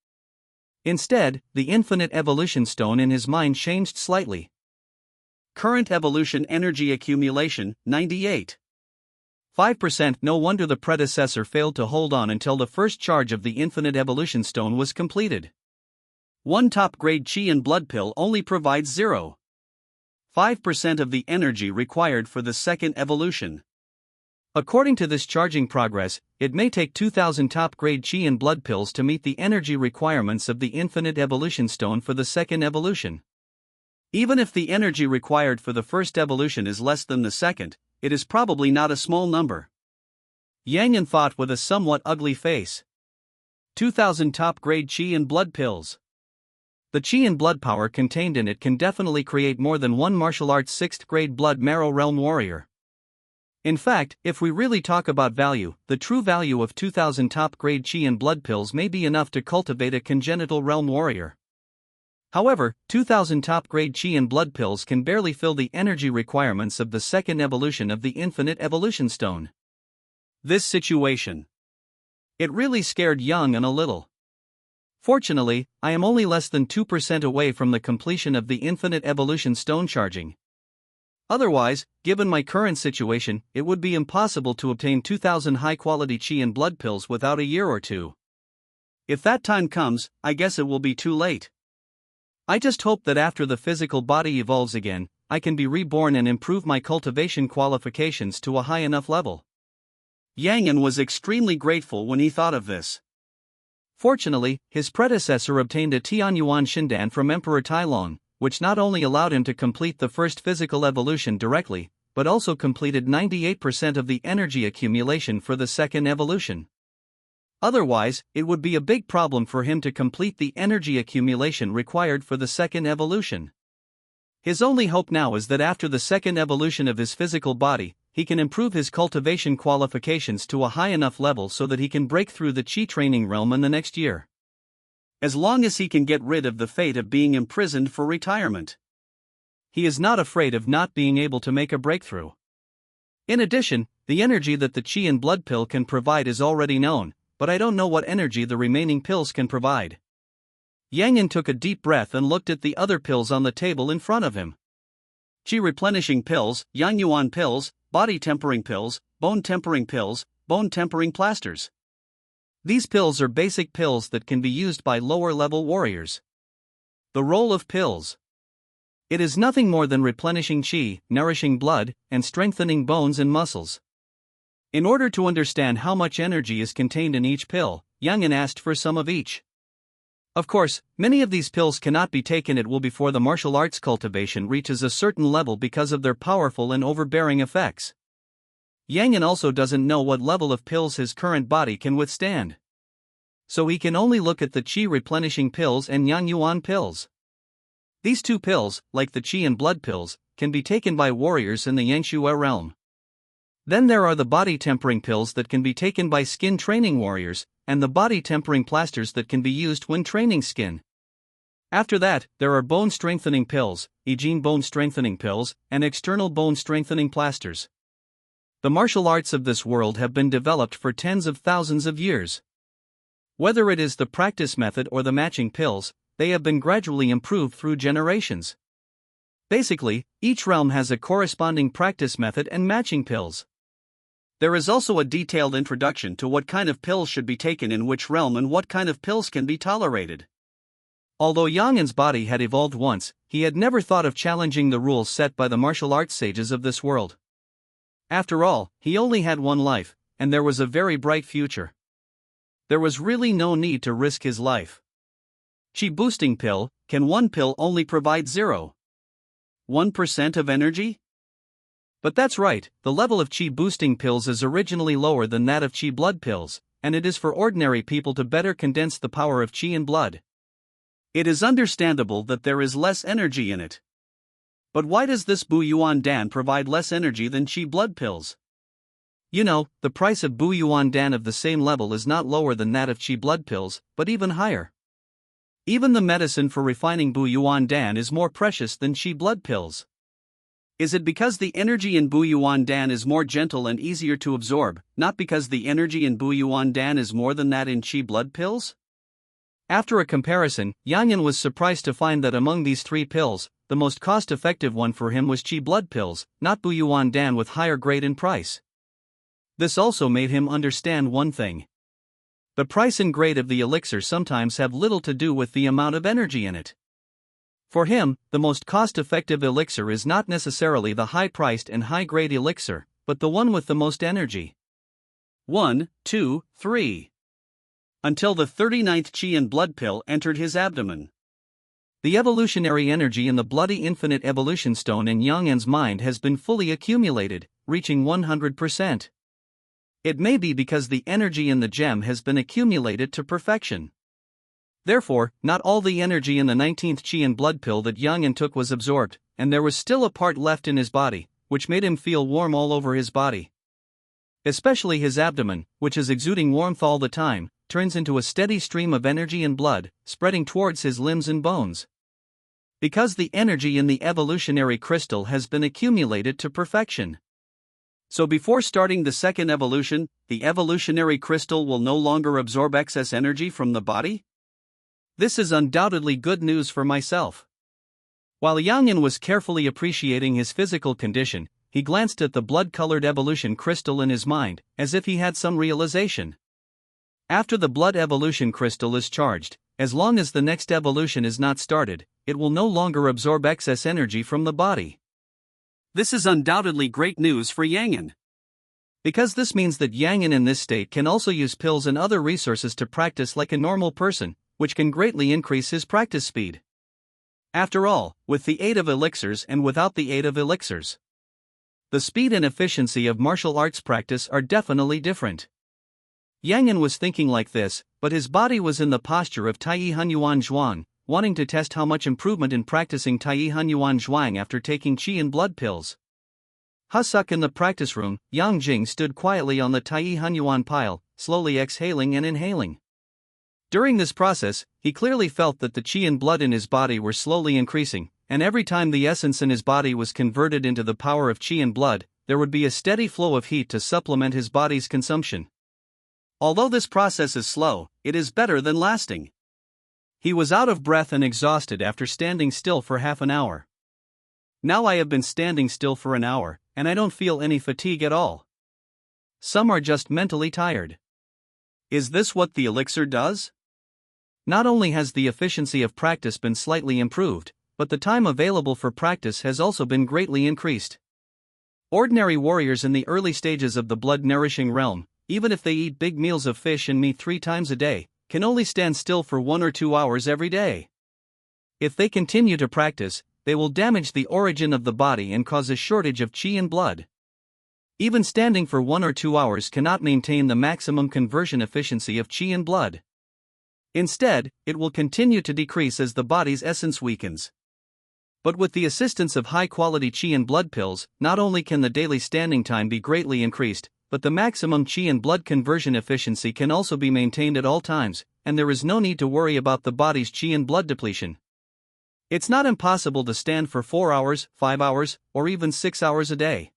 Instead, the infinite evolution stone in his mind changed slightly. Current evolution energy accumulation, 98. 5%. No wonder the predecessor failed to hold on until the first charge of the infinite evolution stone was completed. One top-grade qi and blood pill only provides 0.5% of the energy required for the second evolution. According to this charging progress, it may take 2,000 top-grade qi and blood pills to meet the energy requirements of the infinite evolution stone for the second evolution. Even if the energy required for the first evolution is less than the second, it is probably not a small number. Yang An thought with a somewhat ugly face. 2,000 top-grade qi and blood pills. The chi and blood power contained in it can definitely create more than one martial arts 6th grade blood marrow realm warrior. In fact, if we really talk about value, the true value of 2000 top grade chi and blood pills may be enough to cultivate a congenital realm warrior. However, 2000 top grade chi and blood pills can barely fill the energy requirements of the second evolution of the infinite evolution stone. This situation, it really scared Yang a little. Fortunately, I am only less than 2% away from the completion of the infinite evolution stone charging. Otherwise, given my current situation, it would be impossible to obtain 2000 high-quality chi and blood pills without a year or two. If that time comes, I guess it will be too late. I just hope that after the physical body evolves again, I can be reborn and improve my cultivation qualifications to a high enough level. Yang was extremely grateful when he thought of this. Fortunately, his predecessor obtained a Tianyuan Shindan from Emperor Tailong, which not only allowed him to complete the first physical evolution directly, but also completed 98% of the energy accumulation for the second evolution. Otherwise, it would be a big problem for him to complete the energy accumulation required for the second evolution. His only hope now is that after the second evolution of his physical body, he can improve his cultivation qualifications to a high enough level so that he can break through the chi training realm in the next year. As long as he can get rid of the fate of being imprisoned for retirement. He is not afraid of not being able to make a breakthrough. In addition, the energy that the chi and blood pill can provide is already known, but I don't know what energy the remaining pills can provide. Yang took a deep breath and looked at the other pills on the table in front of him. Chi replenishing pills, yang yuan pills, body tempering pills, bone tempering pills, bone tempering plasters. These pills are basic pills that can be used by lower-level warriors. The role of pills. It is nothing more than replenishing chi, nourishing blood, and strengthening bones and muscles. In order to understand how much energy is contained in each pill, Yang asked for some of each. Of course, many of these pills cannot be taken at will before the martial arts cultivation reaches a certain level because of their powerful and overbearing effects. Yang also doesn't know what level of pills his current body can withstand. So he can only look at the chi replenishing pills and yang yuan pills. These two pills, like the chi and blood pills, can be taken by warriors in the Yangshue realm. Then there are the body tempering pills that can be taken by skin training warriors, and the body tempering plasters that can be used when training skin. After that, there are bone strengthening pills, e.g. bone strengthening pills, and external bone strengthening plasters. The martial arts of this world have been developed for tens of thousands of years. Whether it is the practice method or the matching pills, they have been gradually improved through generations. Basically, each realm has a corresponding practice method and matching pills. There is also a detailed introduction to what kind of pills should be taken in which realm and what kind of pills can be tolerated. Although Yang's body had evolved once, he had never thought of challenging the rules set by the martial arts sages of this world. After all, he only had one life, and there was a very bright future. There was really no need to risk his life. Chi boosting pill, can one pill only provide 0.1% of energy? But that's right, the level of chi boosting pills is originally lower than that of chi blood pills, and it is for ordinary people to better condense the power of chi and blood. It is understandable that there is less energy in it. But why does this Bu Yuan Dan provide less energy than chi blood pills? You know, the price of Bu Yuan Dan of the same level is not lower than that of chi blood pills, but even higher. Even the medicine for refining Bu Yuan Dan is more precious than chi blood pills. Is it because the energy in Bu Yuan Dan is more gentle and easier to absorb, not because the energy in Bu Yuan Dan is more than that in chi blood pills? After a comparison, Yang was surprised to find that among these three pills, the most cost-effective one for him was chi blood pills, not Bu Yuan Dan with higher grade and price. This also made him understand one thing. The price and grade of the elixir sometimes have little to do with the amount of energy in it. For him, the most cost-effective elixir is not necessarily the high-priced and high-grade elixir, but the one with the most energy. 1, 2, 3. Until the 39th chi and blood pill entered his abdomen. The evolutionary energy in the bloody infinite evolution stone in Yang's mind has been fully accumulated, reaching 100%. It may be because the energy in the gem has been accumulated to perfection. Therefore, not all the energy in the 19th chi and blood pill that Yang An took was absorbed, and there was still a part left in his body, which made him feel warm all over his body. Especially his abdomen, which is exuding warmth all the time, turns into a steady stream of energy and blood, spreading towards his limbs and bones. Because the energy in the evolutionary crystal has been accumulated to perfection. So before starting the second evolution, the evolutionary crystal will no longer absorb excess energy from the body? This is undoubtedly good news for myself. While Yang An was carefully appreciating his physical condition, he glanced at the blood-colored evolution crystal in his mind, as if he had some realization. After the blood evolution crystal is charged, as long as the next evolution is not started, it will no longer absorb excess energy from the body. This is undoubtedly great news for Yang An. Because this means that Yang An in this state can also use pills and other resources to practice like a normal person, which can greatly increase his practice speed. After all, with the aid of elixirs and without the aid of elixirs, the speed and efficiency of martial arts practice are definitely different. Yang An was thinking like this, but his body was in the posture of Tai Hunyuan Zhuang, wanting to test how much improvement in practicing Tai Hunyuan Zhuang after taking qi and blood pills. Husuk in the practice room, Yang Jing stood quietly on the Tai Hunyuan pile, slowly exhaling and inhaling. During this process, he clearly felt that the qi and blood in his body were slowly increasing, and every time the essence in his body was converted into the power of qi and blood, there would be a steady flow of heat to supplement his body's consumption. Although this process is slow, it is better than lasting. He was out of breath and exhausted after standing still for half an hour. Now I have been standing still for an hour, and I don't feel any fatigue at all. Some are just mentally tired. Is this what the elixir does? Not only has the efficiency of practice been slightly improved, but the time available for practice has also been greatly increased. Ordinary warriors in the early stages of the blood-nourishing realm, even if they eat big meals of fish and meat 3 times a day, can only stand still for 1 or 2 hours every day. If they continue to practice, they will damage the origin of the body and cause a shortage of qi and blood. Even standing for 1 or 2 hours cannot maintain the maximum conversion efficiency of qi and blood. Instead, it will continue to decrease as the body's essence weakens. But with the assistance of high-quality qi and blood pills, not only can the daily standing time be greatly increased, but the maximum qi and blood conversion efficiency can also be maintained at all times, and there is no need to worry about the body's qi and blood depletion. It's not impossible to stand for 4 hours, 5 hours, or even 6 hours a day.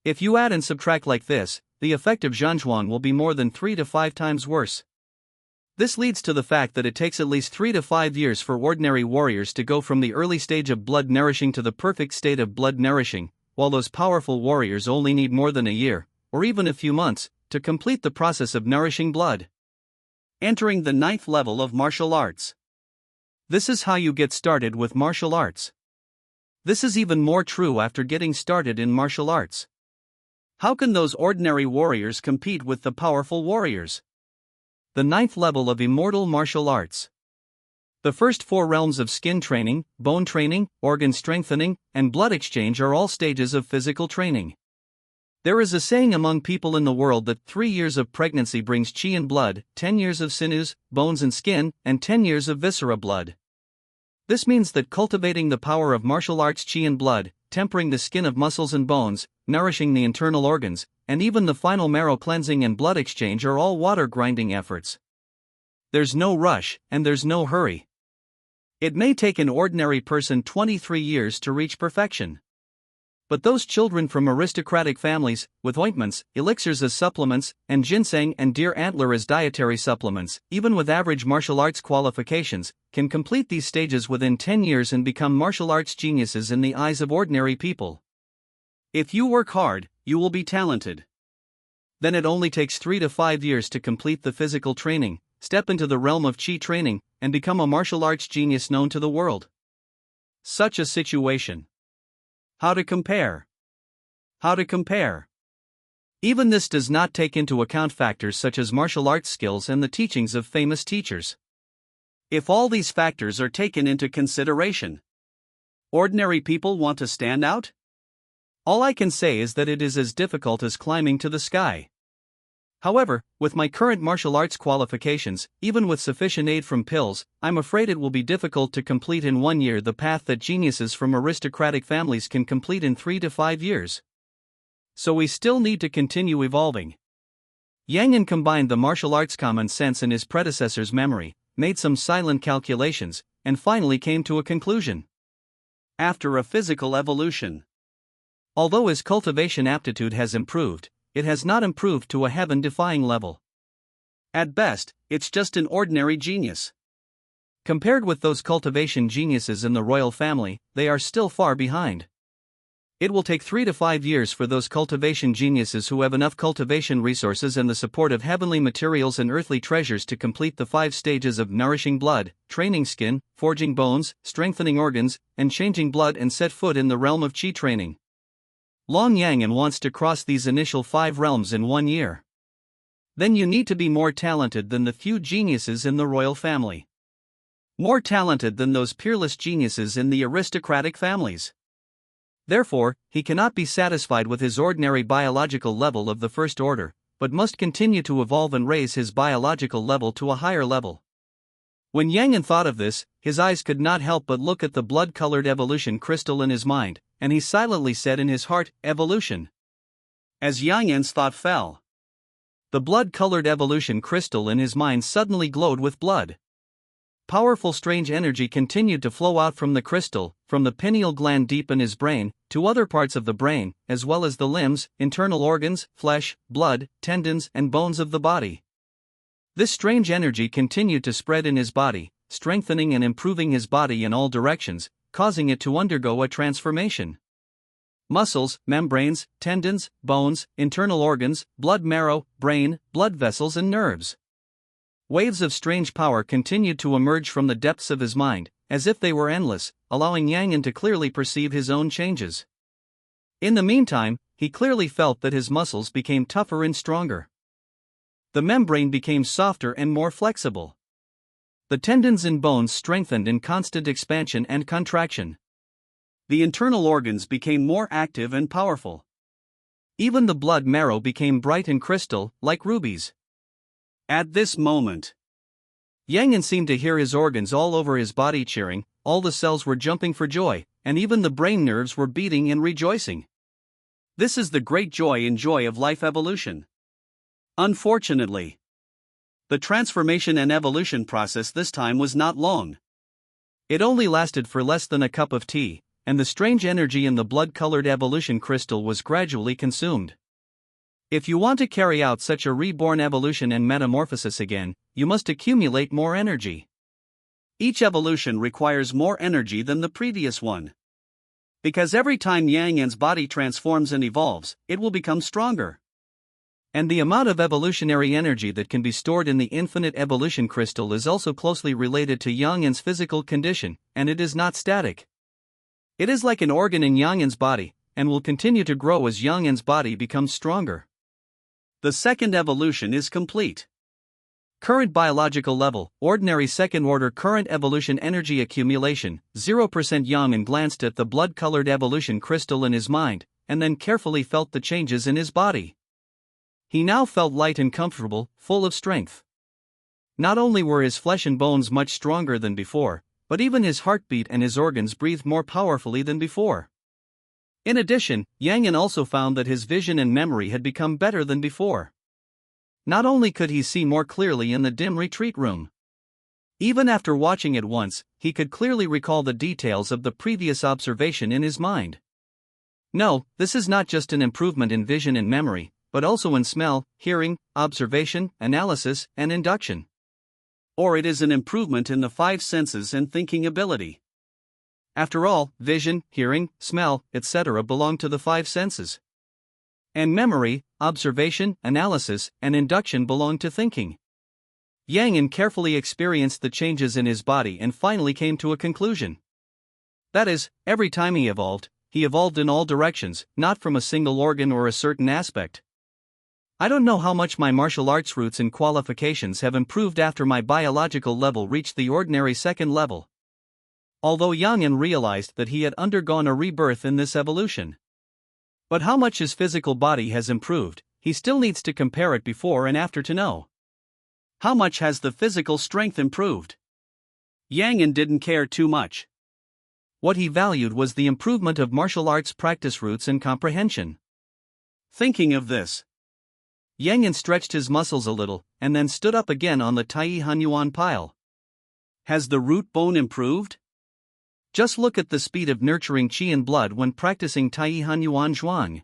If you add and subtract like this, the effect of Zhanzhuang will be more than 3 to 5 times worse. This leads to the fact that it takes at least 3 to 5 years for ordinary warriors to go from the early stage of blood nourishing to the perfect state of blood nourishing, while those powerful warriors only need more than a year, or even a few months, to complete the process of nourishing blood. Entering the 9th level of martial arts. This is how you get started with martial arts. This is even more true after getting started in martial arts. How can those ordinary warriors compete with the powerful warriors? The 9th level of immortal martial arts. The first 4 realms of skin training, bone training, organ strengthening, and blood exchange are all stages of physical training. There is a saying among people in the world that 3 years of pregnancy brings qi and blood, 10 years of sinews, bones and skin, and 10 years of viscera blood. This means that cultivating the power of martial arts qi and blood, tempering the skin of muscles and bones, nourishing the internal organs, and even the final marrow cleansing and blood exchange are all water grinding efforts. There's no rush, and there's no hurry. It may take an ordinary person 23 years to reach perfection. But those children from aristocratic families, with ointments, elixirs as supplements, and ginseng and deer antler as dietary supplements, even with average martial arts qualifications, can complete these stages within 10 years and become martial arts geniuses in the eyes of ordinary people. If you work hard, you will be talented. Then it only takes 3 to 5 years to complete the physical training, step into the realm of qi training, and become a martial arts genius known to the world. Such a situation. How to compare? How to compare? Even this does not take into account factors such as martial arts skills and the teachings of famous teachers. If all these factors are taken into consideration, ordinary people want to stand out? All I can say is that it is as difficult as climbing to the sky. However, with my current martial arts qualifications, even with sufficient aid from pills, I'm afraid it will be difficult to complete in 1 year the path that geniuses from aristocratic families can complete in 3 to 5 years. So we still need to continue evolving. Yang An combined the martial arts common sense and his predecessor's memory, made some silent calculations, and finally came to a conclusion. After a physical evolution. Although his cultivation aptitude has improved, it has not improved to a heaven-defying level. At best, it's just an ordinary genius. Compared with those cultivation geniuses in the royal family, they are still far behind. It will take 3 to 5 years for those cultivation geniuses who have enough cultivation resources and the support of heavenly materials and earthly treasures to complete the 5 stages of nourishing blood, training skin, forging bones, strengthening organs, and changing blood and set foot in the realm of chi training. Long Yang An wants to cross these initial 5 realms in 1 year. Then you need to be more talented than the few geniuses in the royal family. More talented than those peerless geniuses in the aristocratic families. Therefore, he cannot be satisfied with his ordinary biological level of the first order, but must continue to evolve and raise his biological level to a higher level. When Yang An thought of this, his eyes could not help but look at the blood-colored evolution crystal in his mind, and he silently said in his heart, "Evolution." As Yang An's thought fell, the blood-colored evolution crystal in his mind suddenly glowed with blood. Powerful strange energy continued to flow out from the crystal, from the pineal gland deep in his brain, to other parts of the brain, as well as the limbs, internal organs, flesh, blood, tendons, and bones of the body. This strange energy continued to spread in his body, strengthening and improving his body in all directions, causing it to undergo a transformation. Muscles, membranes, tendons, bones, internal organs, blood marrow, brain, blood vessels and nerves. Waves of strange power continued to emerge from the depths of his mind, as if they were endless, allowing Yang An to clearly perceive his own changes. In the meantime, he clearly felt that his muscles became tougher and stronger. The membrane became softer and more flexible. The tendons and bones strengthened in constant expansion and contraction. The internal organs became more active and powerful. Even the blood marrow became bright and crystal, like rubies. At this moment, Yang An seemed to hear his organs all over his body cheering, all the cells were jumping for joy, and even the brain nerves were beating and rejoicing. This is the great joy of life evolution. Unfortunately, the transformation and evolution process this time was not long. It only lasted for less than a cup of tea, and the strange energy in the blood-colored evolution crystal was gradually consumed. If you want to carry out such a reborn evolution and metamorphosis again, you must accumulate more energy. Each evolution requires more energy than the previous one. Because every time Yang An's body transforms and evolves, it will become stronger. And the amount of evolutionary energy that can be stored in the infinite evolution crystal is also closely related to Yang An's physical condition, and it is not static. It is like an organ in Yang An's body, and will continue to grow as Yang An's body becomes stronger. The second evolution is complete. Current biological level, ordinary second-order current evolution energy accumulation, 0%. Yang An glanced at the blood-colored evolution crystal in his mind, and then carefully felt the changes in his body. He now felt light and comfortable, full of strength. Not only were his flesh and bones much stronger than before, but even his heartbeat and his organs breathed more powerfully than before. In addition, Yang An also found that his vision and memory had become better than before. Not only could he see more clearly in the dim retreat room. Even after watching it once, he could clearly recall the details of the previous observation in his mind. No, this is not just an improvement in vision and memory, but also in smell, hearing, observation, analysis, and induction. Or it is an improvement in the 5 senses and thinking ability. After all, vision, hearing, smell, etc. belong to the 5 senses. And memory, observation, analysis, and induction belong to thinking. Yang An carefully experienced the changes in his body and finally came to a conclusion. That is, every time he evolved in all directions, not from a single organ or a certain aspect. I don't know how much my martial arts roots and qualifications have improved after my biological level reached the ordinary second level. Although Yang An realized that he had undergone a rebirth in this evolution. But how much his physical body has improved, he still needs to compare it before and after to know. How much has the physical strength improved? Yang didn't care too much. What he valued was the improvement of martial arts practice routes and comprehension. Thinking of this, Yang stretched his muscles a little, and then stood up again on the Tai Hunyuan pile. Has the root bone improved? Just look at the speed of nurturing qi and blood when practicing Tai Hunyuan Zhuang.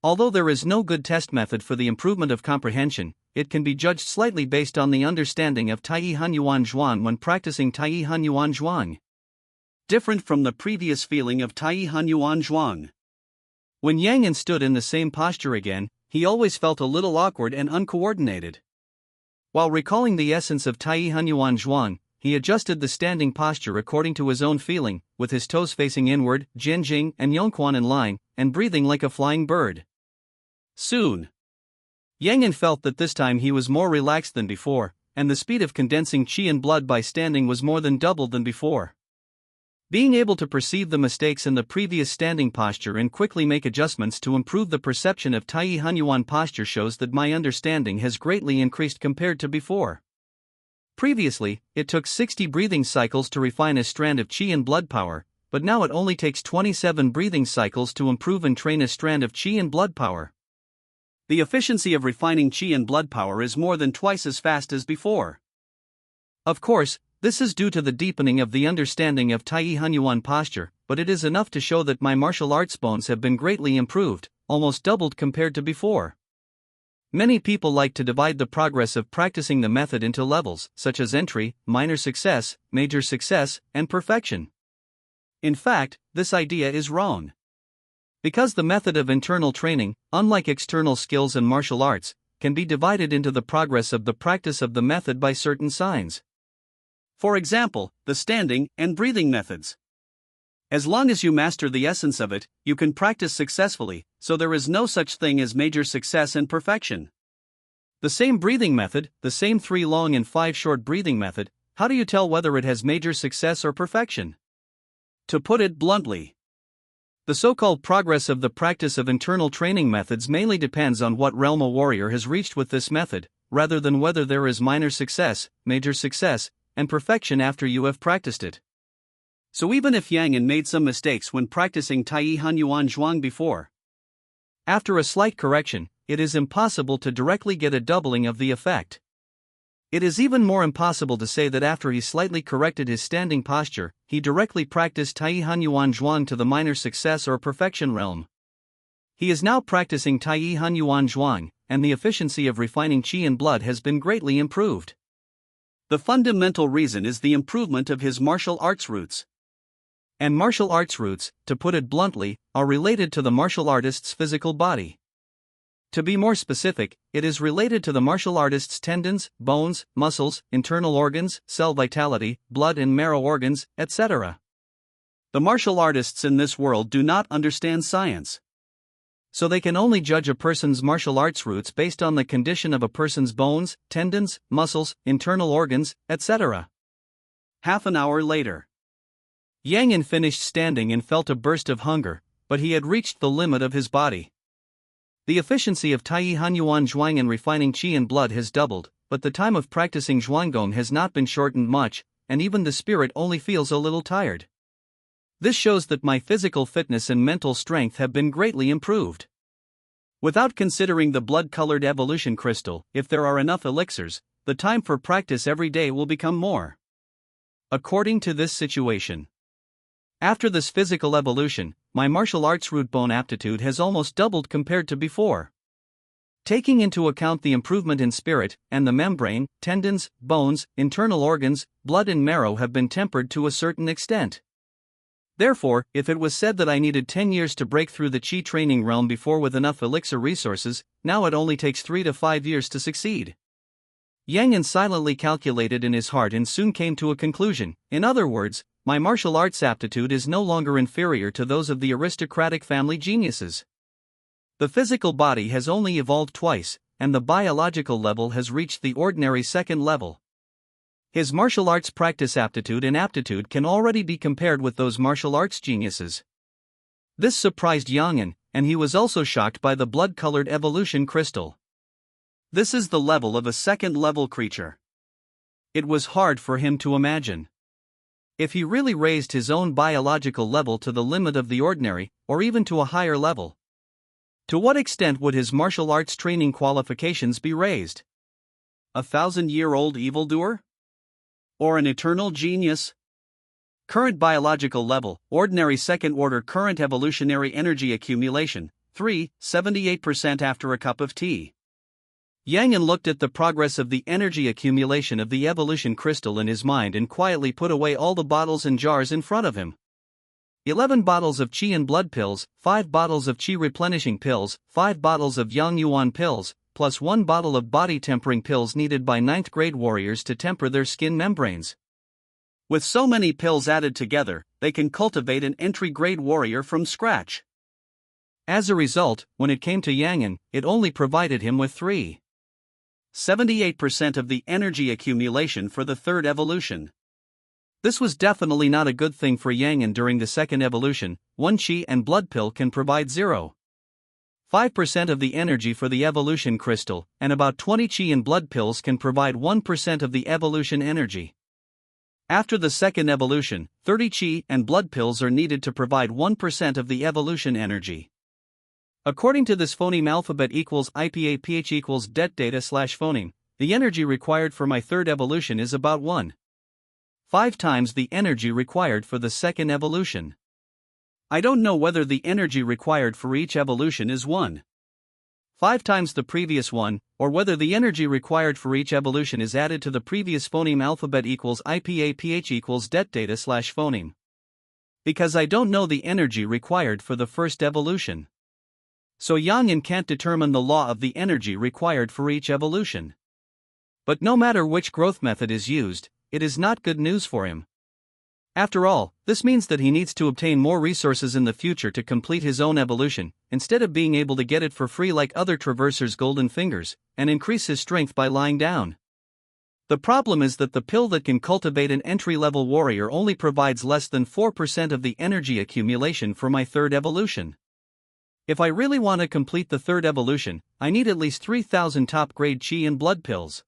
Although there is no good test method for the improvement of comprehension, it can be judged slightly based on the understanding of Tai Hunyuan Zhuang when practicing Tai Hunyuan Zhuang. Different from the previous feeling of Tai Hunyuan Zhuang. When Yang stood in the same posture again, he always felt a little awkward and uncoordinated. While recalling the essence of Tai Hunyuan Zhuang, he adjusted the standing posture according to his own feeling, with his toes facing inward, Jianjing and Yongquan in line, and breathing like a flying bird. Soon, Yang felt that this time he was more relaxed than before, and the speed of condensing qi and blood by standing was more than double than before. Being able to perceive the mistakes in the previous standing posture and quickly make adjustments to improve the perception of Tai Hunyuan posture shows that my understanding has greatly increased compared to before. Previously, it took 60 breathing cycles to refine a strand of qi and blood power, but now it only takes 27 breathing cycles to improve and train a strand of qi and blood power. The efficiency of refining qi and blood power is more than twice as fast as before. Of course, this is due to the deepening of the understanding of Tai Hunyuan posture, but it is enough to show that my martial arts bones have been greatly improved, almost doubled compared to before. Many people like to divide the progress of practicing the method into levels, such as entry, minor success, major success, and perfection. In fact, this idea is wrong. Because the method of internal training, unlike external skills and martial arts, can be divided into the progress of the practice of the method by certain signs. For example, the standing and breathing methods. As long as you master the essence of it, you can practice successfully, so there is no such thing as major success and perfection. The same breathing method, the same 3 long and 5 short breathing method, how do you tell whether it has major success or perfection? To put it bluntly, the so-called progress of the practice of internal training methods mainly depends on what realm a warrior has reached with this method, rather than whether there is minor success, major success, and perfection after you have practiced it. So even if Yang made some mistakes when practicing Tai Hunyuan Zhuang before, after a slight correction, it is impossible to directly get a doubling of the effect. It is even more impossible to say that after he slightly corrected his standing posture, he directly practiced Tai Hunyuan Zhuang to the minor success or perfection realm. He is now practicing Tai Hunyuan Zhuang, and the efficiency of refining qi and blood has been greatly improved. The fundamental reason is the improvement of his martial arts roots. And martial arts roots, to put it bluntly, are related to the martial artist's physical body. To be more specific, it is related to the martial artist's tendons, bones, muscles, internal organs, cell vitality, blood and marrow organs, etc. The martial artists in this world do not understand science. So they can only judge a person's martial arts roots based on the condition of a person's bones, tendons, muscles, internal organs, etc. Half an hour later, Yang finished standing and felt a burst of hunger, but he had reached the limit of his body. The efficiency of Tai Hunyuan Zhuang in refining qi and blood has doubled, but the time of practicing Zhuanggong has not been shortened much, and even the spirit only feels a little tired. This shows that my physical fitness and mental strength have been greatly improved. Without considering the blood-colored evolution crystal, if there are enough elixirs, the time for practice every day will become more. According to this situation, after this physical evolution, my martial arts root bone aptitude has almost doubled compared to before. Taking into account the improvement in spirit, and the membrane, tendons, bones, internal organs, blood and marrow have been tempered to a certain extent. Therefore, if it was said that I needed 10 years to break through the qi training realm before with enough elixir resources, now it only takes 3 to 5 years to succeed. Yang silently calculated in his heart and soon came to a conclusion. In other words, my martial arts aptitude is no longer inferior to those of the aristocratic family geniuses. The physical body has only evolved twice, and the biological level has reached the ordinary second level. His martial arts practice aptitude and aptitude can already be compared with those martial arts geniuses. This surprised Yang, and he was also shocked by the blood-colored evolution crystal. This is the level of a second-level creature. It was hard for him to imagine. If he really raised his own biological level to the limit of the ordinary, or even to a higher level, to what extent would his martial arts training qualifications be raised? 1,000-year-old evildoer? Or an eternal genius? Current biological level, ordinary second-order current evolutionary energy accumulation, 78% after a cup of tea. Yang looked at the progress of the energy accumulation of the evolution crystal in his mind and quietly put away all the bottles and jars in front of him. 11 bottles of qi and blood pills, 5 bottles of qi replenishing pills, 5 bottles of yang yuan pills, plus 1 bottle of body tempering pills needed by 9th grade warriors to temper their skin membranes. With so many pills added together, they can cultivate an entry-grade warrior from scratch. As a result, when it came to Yang, it only provided him with 78% of the energy accumulation for the third evolution. This was definitely not a good thing for Yang during the second evolution. 1 qi and blood pill can provide 0.5% of the energy for the evolution crystal, and about 20 qi and blood pills can provide 1% of the evolution energy. After the second evolution, 30 qi and blood pills are needed to provide 1% of the evolution energy. According to this phoneme alphabet equals IPA PH equals det data slash phoneme, the energy required for my third evolution is about 1.5 times the energy required for the second evolution. I don't know whether the energy required for each evolution is 1.5 times the previous one, or whether the energy required for each evolution is added to the previous phoneme alphabet equals IPA PH equals det data slash phoneme. Because I don't know the energy required for the first evolution. So Yang can't determine the law of the energy required for each evolution. But no matter which growth method is used, it is not good news for him. After all, this means that he needs to obtain more resources in the future to complete his own evolution, instead of being able to get it for free like other traversers' golden fingers, and increase his strength by lying down. The problem is that the pill that can cultivate an entry-level warrior only provides less than 4% of the energy accumulation for my third evolution. If I really want to complete the third evolution, I need at least 3,000 top-grade qi and blood pills.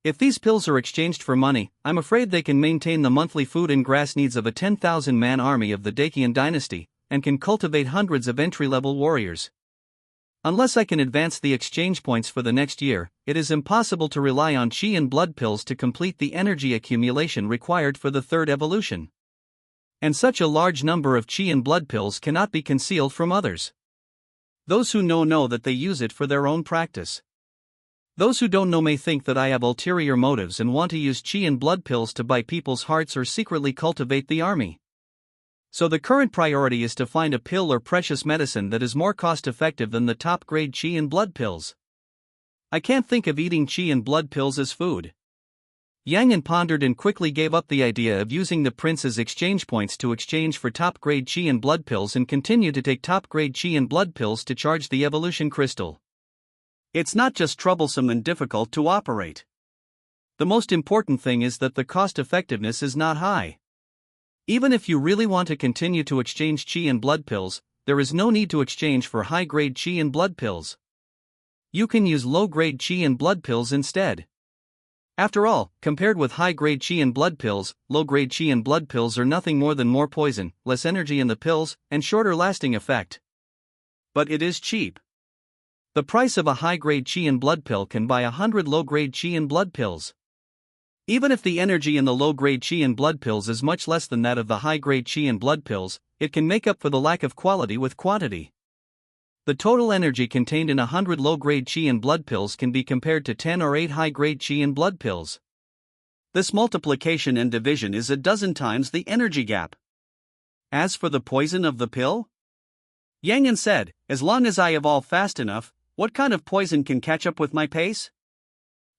If these pills are exchanged for money, I'm afraid they can maintain the monthly food and grass needs of a 10,000-man army of the Dacian dynasty, and can cultivate hundreds of entry-level warriors. Unless I can advance the exchange points for the next year, it is impossible to rely on qi and blood pills to complete the energy accumulation required for the third evolution. And such a large number of qi and blood pills cannot be concealed from others. Those who know that they use it for their own practice. Those who don't know may think that I have ulterior motives and want to use qi and blood pills to buy people's hearts or secretly cultivate the army. So the current priority is to find a pill or precious medicine that is more cost-effective than the top-grade qi and blood pills. I can't think of eating qi and blood pills as food. Yang pondered and quickly gave up the idea of using the prince's exchange points to exchange for top-grade qi and blood pills and continued to take top-grade qi and blood pills to charge the evolution crystal. It's not just troublesome and difficult to operate. The most important thing is that the cost-effectiveness is not high. Even if you really want to continue to exchange qi and blood pills, there is no need to exchange for high-grade qi and blood pills. You can use low-grade qi and blood pills instead. After all, compared with high-grade qi and blood pills, low-grade qi and blood pills are nothing more than more poison, less energy in the pills, and shorter lasting effect. But it is cheap. The price of a high-grade qi and blood pill can buy 100 low-grade qi and blood pills. Even if the energy in the low-grade qi and blood pills is much less than that of the high-grade qi and blood pills, it can make up for the lack of quality with quantity. The total energy contained in 100 low-grade qi and blood pills can be compared to 10 or 8 high-grade qi and blood pills. This multiplication and division is a dozen times the energy gap. As for the poison of the pill? Yang said, as long as I evolve fast enough, what kind of poison can catch up with my pace?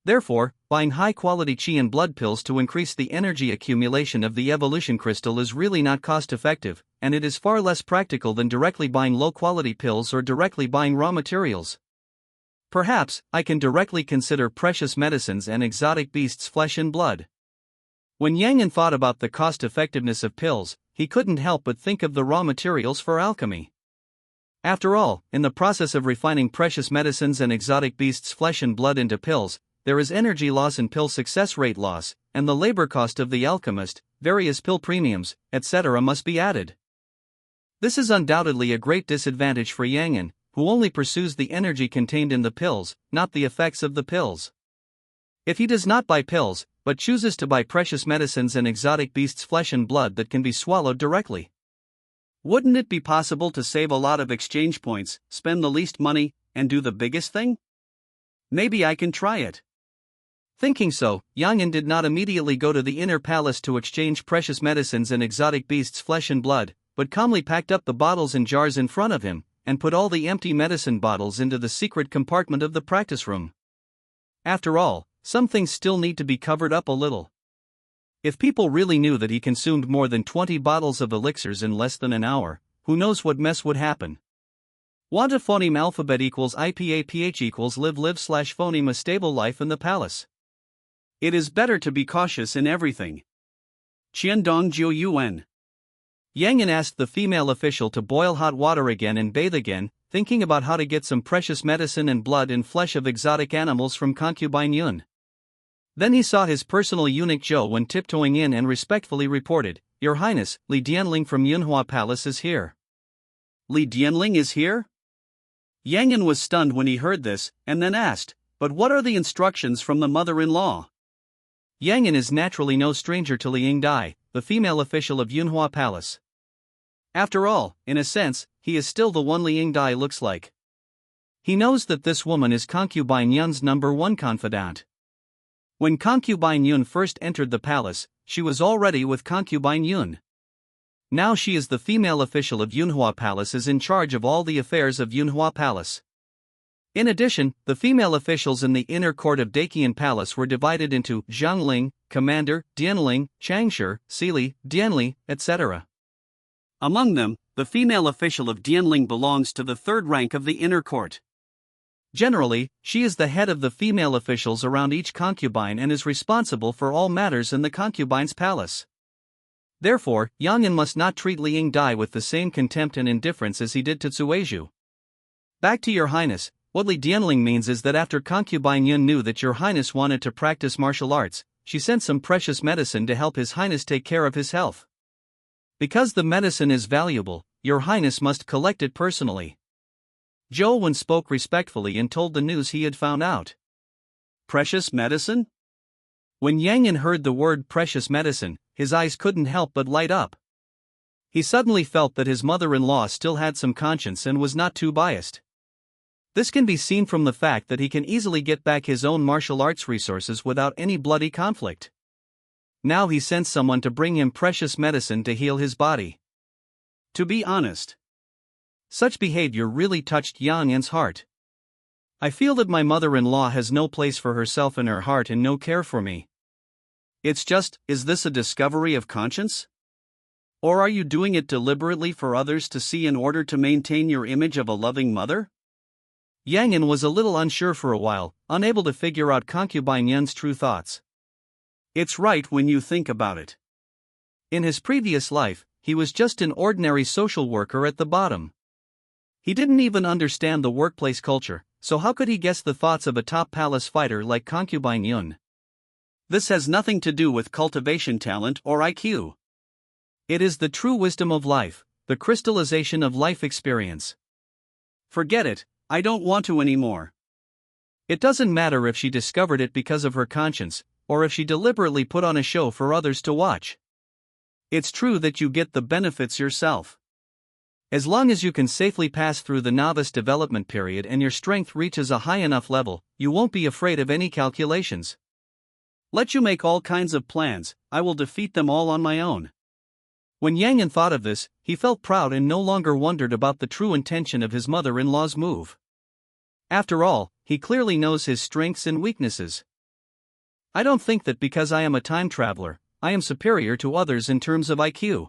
Therefore, buying high-quality qi and blood pills to increase the energy accumulation of the evolution crystal is really not cost-effective, and it is far less practical than directly buying low-quality pills or directly buying raw materials. Perhaps, I can directly consider precious medicines and exotic beasts' flesh and blood. When Yang thought about the cost-effectiveness of pills, he couldn't help but think of the raw materials for alchemy. After all, in the process of refining precious medicines and exotic beasts' flesh and blood into pills, there is energy loss and pill success rate loss, and the labor cost of the alchemist, various pill premiums, etc. must be added. This is undoubtedly a great disadvantage for Yang'an, who only pursues the energy contained in the pills, not the effects of the pills. If he does not buy pills, but chooses to buy precious medicines and exotic beasts' flesh and blood that can be swallowed directly, wouldn't it be possible to save a lot of exchange points, spend the least money, and do the biggest thing? Maybe I can try it. Thinking so, Yang'an did not immediately go to the inner palace to exchange precious medicines and exotic beasts' flesh and blood, but calmly packed up the bottles and jars in front of him, and put all the empty medicine bottles into the secret compartment of the practice room. After all, some things still need to be covered up a little. If people really knew that he consumed more than 20 bottles of elixirs in less than an hour, who knows what mess would happen? Wanta phoneme alphabet equals IPAPH equals live/phoneme a stable life in the palace. It is better to be cautious in everything. Qiandong Jiu Yuan. Yang'an asked the female official to boil hot water again and bathe again, thinking about how to get some precious medicine and blood and flesh of exotic animals from concubine Yun. Then he saw his personal eunuch Zhou when tiptoeing in and respectfully reported, "Your Highness, Li Dianling from Yunhua Palace is here." Li Dianling is here? Yang'an was stunned when he heard this, and then asked, "But what are the instructions from the mother-in-law?" Yang'an is naturally no stranger to Li Yingdai, the female official of Yunhua Palace. After all, in a sense, he is still the one Li Yingdai looks like. He knows that this woman is concubine Yun's #1 confidant. When concubine Yun first entered the palace, she was already with concubine Yun. Now she is the female official of Yunhua Palace, is in charge of all the affairs of Yunhua Palace. In addition, the female officials in the inner court of Daqian Palace were divided into Zhangling, Commander, Dianling, Changshi, Sili, Dianli, etc. Among them, the female official of Dianling belongs to the third rank of the inner court. Generally, she is the head of the female officials around each concubine and is responsible for all matters in the concubine's palace. Therefore, Yang'an must not treat Li Yingdai with the same contempt and indifference as he did to Cuizhu. Back to Your Highness, what Li Dianling means is that after concubine Yun knew that Your Highness wanted to practice martial arts, she sent some precious medicine to help His Highness take care of his health. Because the medicine is valuable, Your Highness must collect it personally. Zhou Wen spoke respectfully and told the news he had found out. Precious medicine? When Yang'an heard the word precious medicine, his eyes couldn't help but light up. He suddenly felt that his mother-in-law still had some conscience and was not too biased. This can be seen from the fact that he can easily get back his own martial arts resources without any bloody conflict. Now he sent someone to bring him precious medicine to heal his body. To be honest, such behavior really touched Yang'an's heart. I feel that my mother-in-law has no place for herself in her heart and no care for me. It's just, is this a discovery of conscience? Or are you doing it deliberately for others to see in order to maintain your image of a loving mother? Yang'an was a little unsure for a while, unable to figure out concubine Yun's true thoughts. It's right when you think about it. In his previous life, he was just an ordinary social worker at the bottom. He didn't even understand the workplace culture, so how could he guess the thoughts of a top palace fighter like concubine Yun? This has nothing to do with cultivation talent or IQ. It is the true wisdom of life, the crystallization of life experience. Forget it, I don't want to anymore. It doesn't matter if she discovered it because of her conscience, or if she deliberately put on a show for others to watch. It's true that you get the benefits yourself. As long as you can safely pass through the novice development period and your strength reaches a high enough level, you won't be afraid of any calculations. Let you make all kinds of plans, I will defeat them all on my own. When Yang'an thought of this, he felt proud and no longer wondered about the true intention of his mother-in-law's move. After all, he clearly knows his strengths and weaknesses. I don't think that because I am a time traveler, I am superior to others in terms of IQ.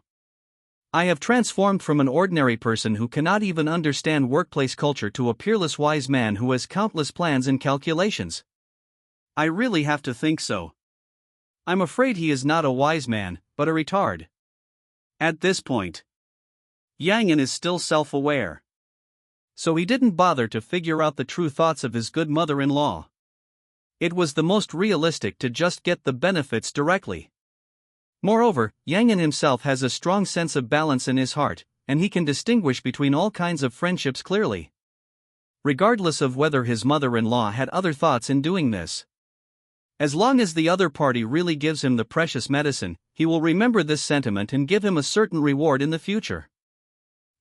I have transformed from an ordinary person who cannot even understand workplace culture to a peerless wise man who has countless plans and calculations. I really have to think so. I'm afraid he is not a wise man, but a retard. At this point, Yang'an is still self-aware. So he didn't bother to figure out the true thoughts of his good mother-in-law. It was the most realistic to just get the benefits directly. Moreover, Yang In himself has a strong sense of balance in his heart, and he can distinguish between all kinds of friendships clearly, regardless of whether his mother-in-law had other thoughts in doing this. As long as the other party really gives him the precious medicine, he will remember this sentiment and give him a certain reward in the future.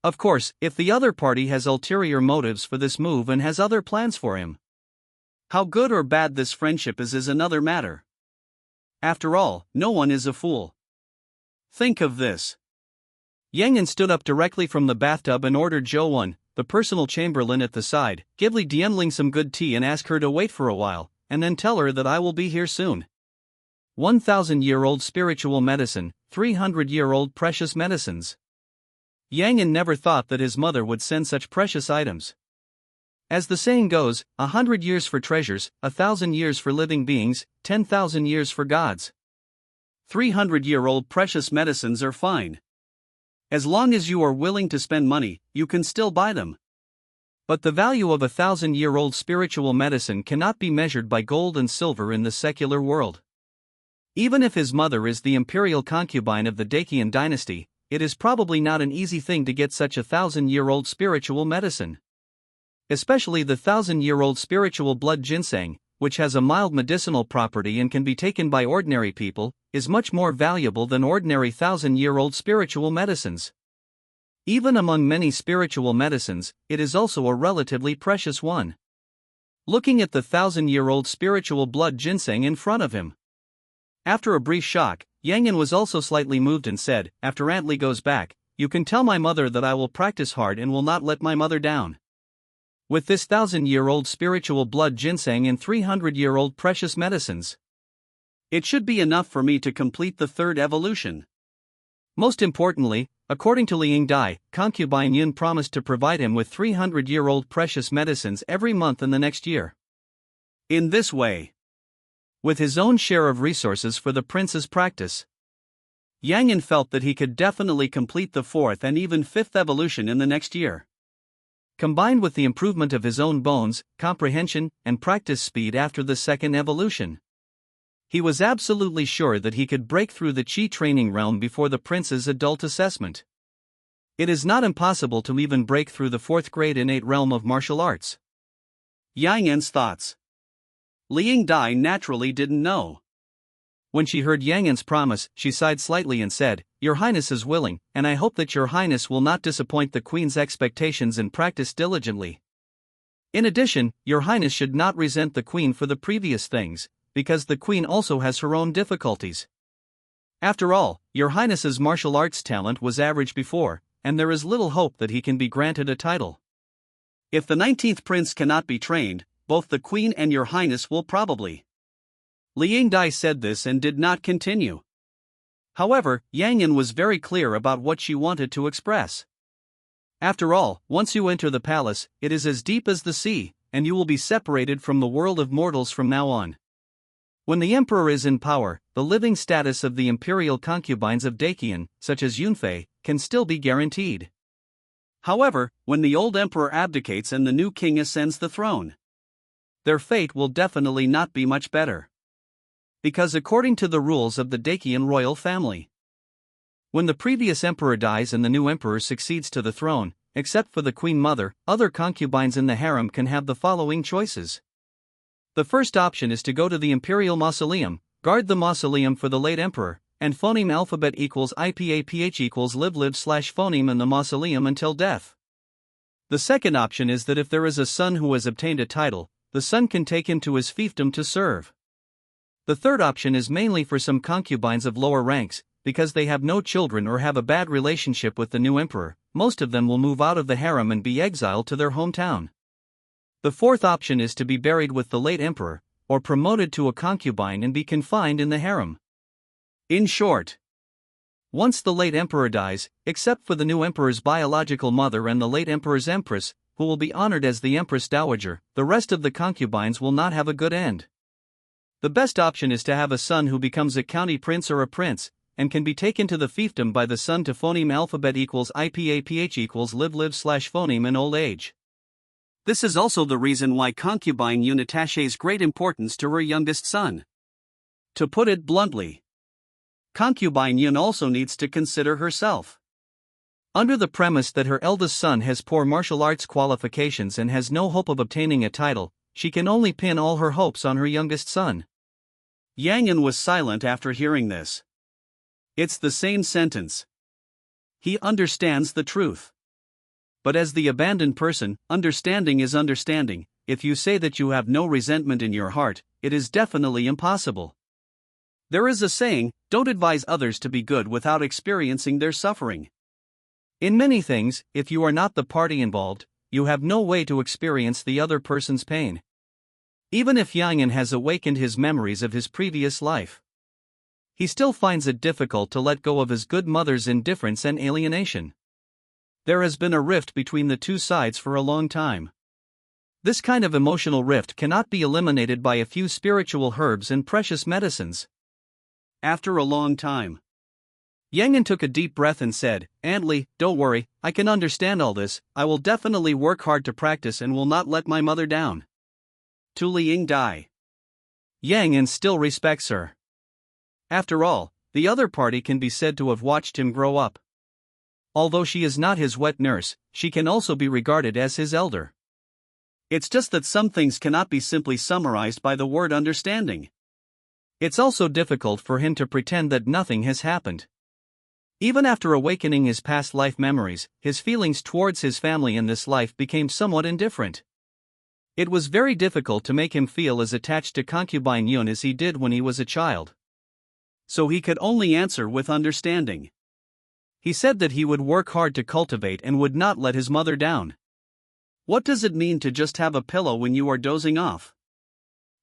Of course, if the other party has ulterior motives for this move and has other plans for him, how good or bad this friendship is another matter. After all, no one is a fool. Think of this. Yang In stood up directly from the bathtub and ordered Zhou Wen, the personal chamberlain at the side, give Li Dianling some good tea and ask her to wait for a while, and then tell her that I will be here soon. 1,000-year-old spiritual medicine, 300-year-old precious medicines. Yang In never thought that his mother would send such precious items. As the saying goes, 100 years for treasures, 1,000 years for living beings, 10,000 years for gods. 300-year-old precious medicines are fine. As long as you are willing to spend money, you can still buy them. But the value of 1,000-year-old spiritual medicine cannot be measured by gold and silver in the secular world. Even if his mother is the imperial concubine of the Dacian dynasty, it is probably not an easy thing to get such 1,000-year-old spiritual medicine. Especially the 1,000-year-old spiritual blood ginseng, which has a mild medicinal property and can be taken by ordinary people, is much more valuable than ordinary 1,000-year-old spiritual medicines. Even among many spiritual medicines, it is also a relatively precious one. Looking at the 1,000-year-old spiritual blood ginseng in front of him. After a brief shock, Yang In was also slightly moved and said, after Aunt Li goes back, you can tell my mother that I will practice hard and will not let my mother down. With this 1,000-year-old spiritual blood ginseng and 300-year-old precious medicines, it should be enough for me to complete the third evolution. Most importantly, according to Liang Dai, concubine Yun promised to provide him with 300-year-old precious medicines every month in the next year. In this way, with his own share of resources for the prince's practice, Yang In felt that he could definitely complete the fourth and even fifth evolution in the next year. Combined with the improvement of his own bones, comprehension, and practice speed after the second evolution, he was absolutely sure that he could break through the Qi training realm before the prince's adult assessment. It is not impossible to even break through the fourth grade innate realm of martial arts. Yang In's thoughts. Liang Dai naturally didn't know. When she heard Yang In's promise, she sighed slightly and said, Your Highness is willing, and I hope that Your Highness will not disappoint the Queen's expectations and practice diligently. In addition, Your Highness should not resent the Queen for the previous things, because the Queen also has her own difficulties. After all, Your Highness's martial arts talent was average before, and there is little hope that he can be granted a title. If the 19th prince cannot be trained, both the Queen and Your Highness will probably. Liang Dai said this and did not continue. However, Yang In was very clear about what she wanted to express. After all, once you enter the palace, it is as deep as the sea, and you will be separated from the world of mortals from now on. When the emperor is in power, the living status of the imperial concubines of Dacian, such as Yunfei, can still be guaranteed. However, when the old emperor abdicates and the new king ascends the throne, their fate will definitely not be much better. Because according to the rules of the Dacian royal family, when the previous emperor dies and the new emperor succeeds to the throne, except for the queen mother, other concubines in the harem can have the following choices. The first option is to go to the imperial mausoleum, guard the mausoleum for the late emperor, and phoneme alphabet equals IPAPH equals live/phoneme in the mausoleum until death. The second option is that if there is a son who has obtained a title, the son can take him to his fiefdom to serve. The third option is mainly for some concubines of lower ranks, because they have no children or have a bad relationship with the new emperor. Most of them will move out of the harem and be exiled to their hometown. The fourth option is to be buried with the late emperor, or promoted to a concubine and be confined in the harem. In short, once the late emperor dies, except for the new emperor's biological mother and the late emperor's empress, who will be honored as the empress dowager, the rest of the concubines will not have a good end. The best option is to have a son who becomes a county prince or a prince, and can be taken to the fiefdom by the son to phoneme alphabet equals IPAPH equals live/phoneme in old age. This is also the reason why concubine Yun attaches great importance to her youngest son. To put it bluntly, concubine Yun also needs to consider herself. Under the premise that her eldest son has poor martial arts qualifications and has no hope of obtaining a title, she can only pin all her hopes on her youngest son. Yang Yun was silent after hearing this. It's the same sentence. He understands the truth. But as the abandoned person, understanding is understanding. If you say that you have no resentment in your heart, it is definitely impossible. There is a saying, don't advise others to be good without experiencing their suffering. In many things, if you are not the party involved, you have no way to experience the other person's pain. Even if Yang Yun has awakened his memories of his previous life, he still finds it difficult to let go of his good mother's indifference and alienation. There has been a rift between the two sides for a long time. This kind of emotional rift cannot be eliminated by a few spiritual herbs and precious medicines. After a long time, Yang Yun took a deep breath and said, "Aunt Li, don't worry, I can understand all this. I will definitely work hard to practice and will not let my mother down." To Liang Dai, Yang Yun still respects her. After all, the other party can be said to have watched him grow up. Although she is not his wet nurse, she can also be regarded as his elder. It's just that some things cannot be simply summarized by the word understanding. It's also difficult for him to pretend that nothing has happened. Even after awakening his past life memories, his feelings towards his family in this life became somewhat indifferent. It was very difficult to make him feel as attached to concubine Yun as he did when he was a child. So he could only answer with understanding. He said that he would work hard to cultivate and would not let his mother down. What does it mean to just have a pillow when you are dozing off?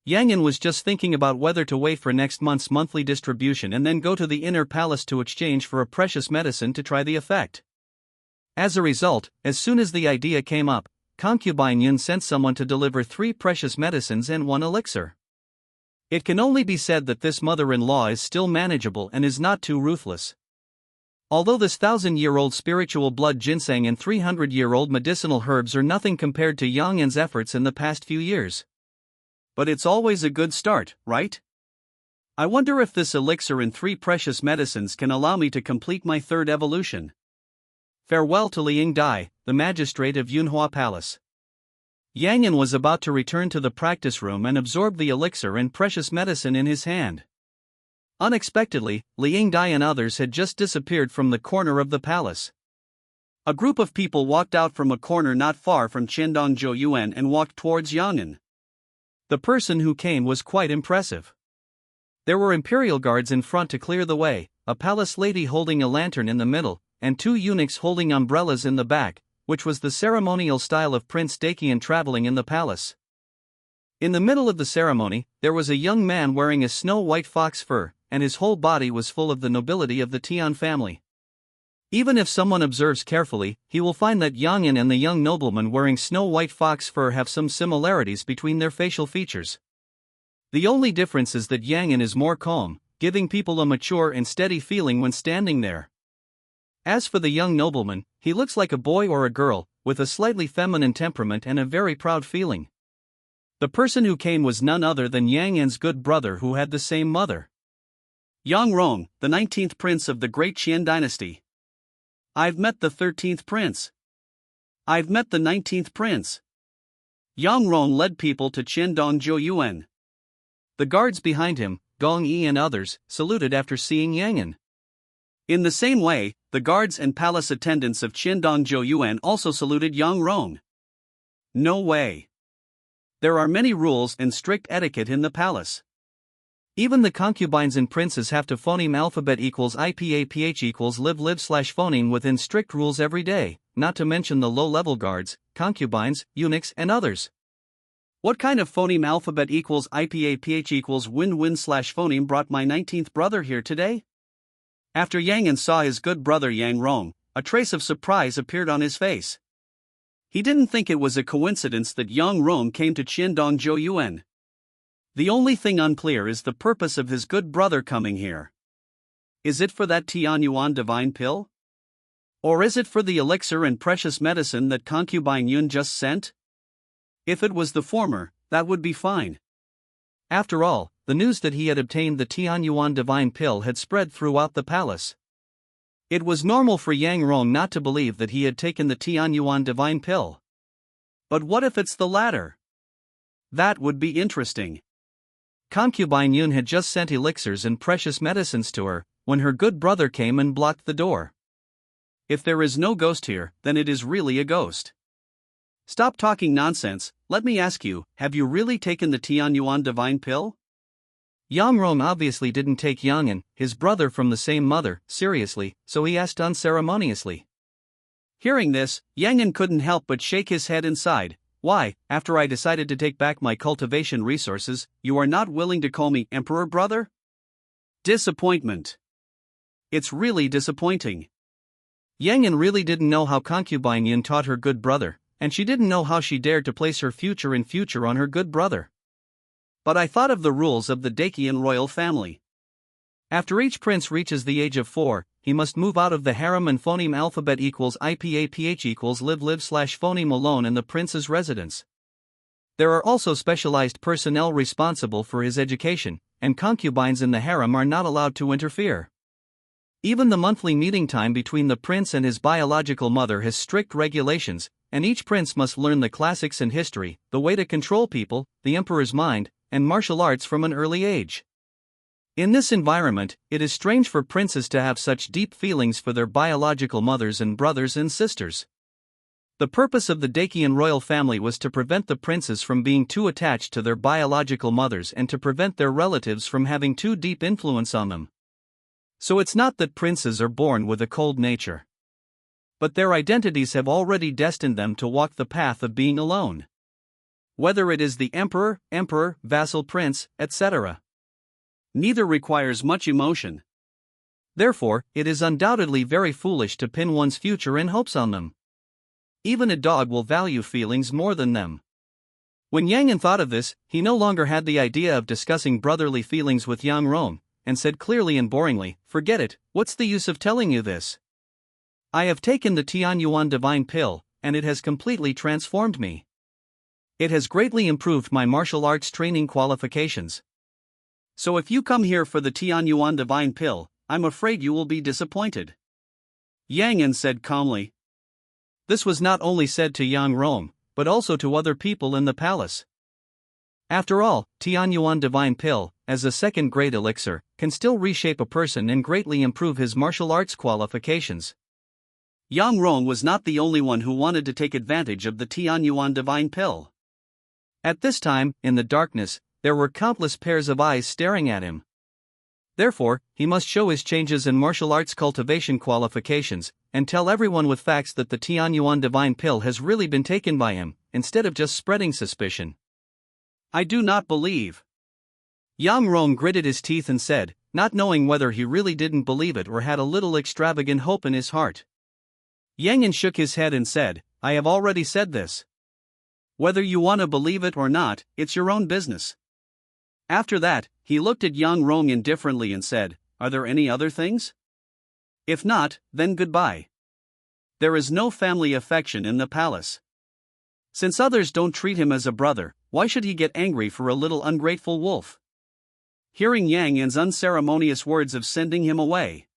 Yang Yun was just thinking about whether to wait for next month's monthly distribution and then go to the inner palace to exchange for a precious medicine to try the effect. As a result, as soon as the idea came up, concubine Yun sent someone to deliver 3 precious medicines and 1 elixir. It can only be said that this mother-in-law is still manageable and is not too ruthless. Although this 1,000-year-old spiritual blood ginseng and 300-year-old medicinal herbs are nothing compared to Yang Yun's efforts in the past few years. But it's always a good start, right? I wonder if this elixir and 3 precious medicines can allow me to complete my 3rd evolution. Farewell to Liang Dai, the magistrate of Yunhua Palace. Yang Yun was about to return to the practice room and absorb the elixir and precious medicine in his hand. Unexpectedly, Liang Dai and others had just disappeared from the corner of the palace. A group of people walked out from a corner not far from Qiandong Zhouyuan and walked towards Yang Yun. The person who came was quite impressive. There were imperial guards in front to clear the way, a palace lady holding a lantern in the middle, and 2 eunuchs holding umbrellas in the back, which was the ceremonial style of Prince Dakian traveling in the palace. In the middle of the ceremony, there was a young man wearing a snow-white fox fur, and his whole body was full of the nobility of the Tian family. Even if someone observes carefully, he will find that Yang Yun and the young nobleman wearing snow-white fox fur have some similarities between their facial features. The only difference is that Yang Yun is more calm, giving people a mature and steady feeling when standing there. As for the young nobleman, he looks like a boy or a girl, with a slightly feminine temperament and a very proud feeling. The person who came was none other than Yang Yun's good brother who had the same mother. Yang Rong, the 19th prince of the great Qian dynasty. I've met the 13th prince. I've met the 19th prince. Yang Rong led people to Qiandong Zhouyuan. The guards behind him, Gong Yi and others, saluted after seeing Yang Yun. In the same way, the guards and palace attendants of Qiandong Zhouyuan also saluted Yang Rong. No way. There are many rules and strict etiquette in the palace. Even the concubines and princes have to phoneme alphabet equals IPAPH equals live/phoneme within strict rules every day, not to mention the low-level guards, concubines, eunuchs and others. What kind of phoneme alphabet equals IPAPH equals win/phoneme brought my 19th brother here today? After Yang Yun saw his good brother Yang Rong, a trace of surprise appeared on his face. He didn't think it was a coincidence that Yang Rong came to Qiandong Zhouyuan. The only thing unclear is the purpose of his good brother coming here. Is it for that Tianyuan divine pill? Or is it for the elixir and precious medicine that concubine Yun just sent? If it was the former, that would be fine. After all, the news that he had obtained the Tianyuan divine pill had spread throughout the palace. It was normal for Yang Rong not to believe that he had taken the Tianyuan divine pill. But what if it's the latter? That would be interesting. Concubine Yun had just sent elixirs and precious medicines to her, when her good brother came and blocked the door. If there is no ghost here, then it is really a ghost. Stop talking nonsense, let me ask you, have you really taken the Tianyuan divine pill? Yang Rong obviously didn't take Yang An, his brother from the same mother, seriously, so he asked unceremoniously. Hearing this, Yang An couldn't help but shake his head and sighed. Why, after I decided to take back my cultivation resources, you are not willing to call me Emperor brother? Disappointment. It's really disappointing. Yang An really didn't know how concubine Yin taught her good brother, and she didn't know how she dared to place her future on her good brother. But I thought of the rules of the Dakian royal family. After each prince reaches the age of 4, he must move out of the harem and phoneme alphabet equals IPAPH equals live/phoneme alone in the prince's residence. There are also specialized personnel responsible for his education, and concubines in the harem are not allowed to interfere. Even the monthly meeting time between the prince and his biological mother has strict regulations, and each prince must learn the classics and history, the way to control people, the emperor's mind, and martial arts from an early age. In this environment, it is strange for princes to have such deep feelings for their biological mothers and brothers and sisters. The purpose of the Dakian royal family was to prevent the princes from being too attached to their biological mothers and to prevent their relatives from having too deep influence on them. So it's not that princes are born with a cold nature. But their identities have already destined them to walk the path of being alone. Whether it is the emperor, vassal prince, etc. Neither requires much emotion. Therefore, it is undoubtedly very foolish to pin one's future and hopes on them. Even a dog will value feelings more than them. When Yang An thought of this, he no longer had the idea of discussing brotherly feelings with Yang Rong, and said clearly and boringly, "Forget it, what's the use of telling you this? I have taken the Tianyuan divine pill, and it has completely transformed me. It has greatly improved my martial arts training qualifications. So if you come here for the Tianyuan divine pill, I'm afraid you will be disappointed." Yang An said calmly. This was not only said to Yang Rong, but also to other people in the palace. After all, Tianyuan divine pill, as a second-grade elixir, can still reshape a person and greatly improve his martial arts qualifications. Yang Rong was not the only one who wanted to take advantage of the Tianyuan divine pill. At this time, in the darkness, there were countless pairs of eyes staring at him. Therefore, he must show his changes in martial arts cultivation qualifications, and tell everyone with facts that the Tianyuan divine pill has really been taken by him, instead of just spreading suspicion. I do not believe. Yang Rong gritted his teeth and said, not knowing whether he really didn't believe it or had a little extravagant hope in his heart. Yang An shook his head and said, I have already said this. Whether you want to believe it or not, it's your own business. After that, he looked at Yang Rong indifferently and said, are there any other things? If not, then goodbye. There is no family affection in the palace. Since others don't treat him as a brother, why should he get angry for a little ungrateful wolf? Hearing Yang An's unceremonious words of sending him away,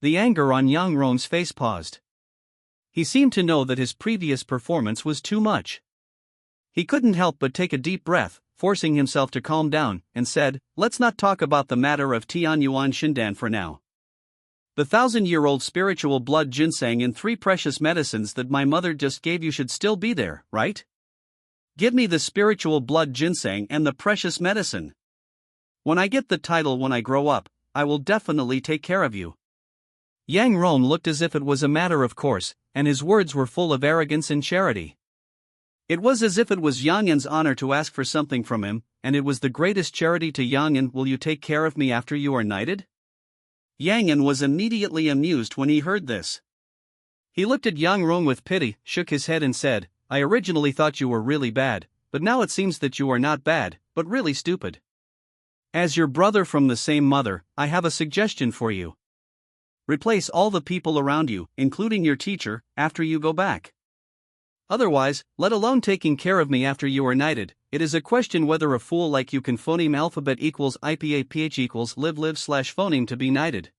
the anger on Yang Rong's face paused. He seemed to know that his previous performance was too much. He couldn't help but take a deep breath, forcing himself to calm down, and said, let's not talk about the matter of Tianyuan Shindan for now. The 1,000-year-old spiritual blood ginseng and 3 precious medicines that my mother just gave you should still be there, right? Give me the spiritual blood ginseng and the precious medicine. When I get the title when I grow up, I will definitely take care of you. Yang Rong looked as if it was a matter of course, and his words were full of arrogance and charity. It was as if it was Yang An's honor to ask for something from him, and it was the greatest charity to Yang An. Will you take care of me after you are knighted? Yang An was immediately amused when he heard this. He looked at Yang Rong with pity, shook his head and said, I originally thought you were really bad, but now it seems that you are not bad, but really stupid. As your brother from the same mother, I have a suggestion for you. Replace all the people around you, including your teacher, after you go back. Otherwise, let alone taking care of me after you are knighted, it is a question whether a fool like you can phoneme alphabet equals IPA equals live slash phoneme to be knighted.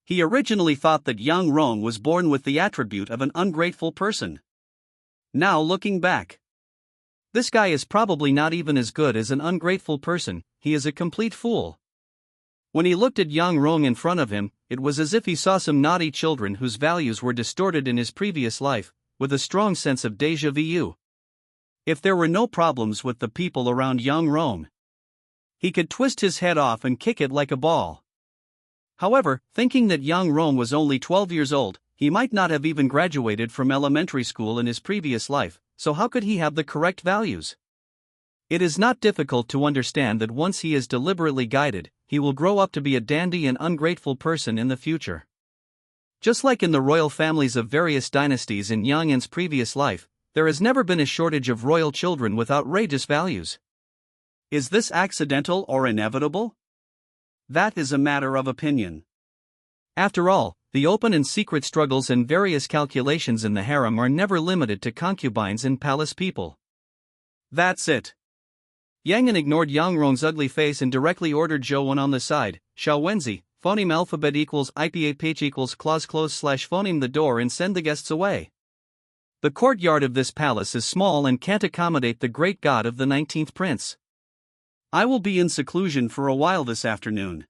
He originally thought that Yang Rong was born with the attribute of an ungrateful person. Now looking back, this guy is probably not even as good as an ungrateful person, he is a complete fool. When he looked at Yang Rong in front of him, it was as if he saw some naughty children whose values were distorted in his previous life, with a strong sense of déjà vu. If there were no problems with the people around Yang Rong, he could twist his head off and kick it like a ball. However, thinking that Yang Rong was only 12 years old, he might not have even graduated from elementary school in his previous life, so how could he have the correct values? It is not difficult to understand that once he is deliberately guided, he will grow up to be a dandy and ungrateful person in the future. Just like in the royal families of various dynasties in Yang An's previous life, there has never been a shortage of royal children with outrageous values. Is this accidental or inevitable? That is a matter of opinion. After all, the open and secret struggles and various calculations in the harem are never limited to concubines and palace people. That's it. Yang An ignored Yang Rong's ugly face and directly ordered Zhou Wen on the side, Xiao Wenzi, phoneme alphabet equals IPA page equals close slash phoneme the door and send the guests away. The courtyard of this palace is small and can't accommodate the great god of the 19th prince. I will be in seclusion for a while this afternoon.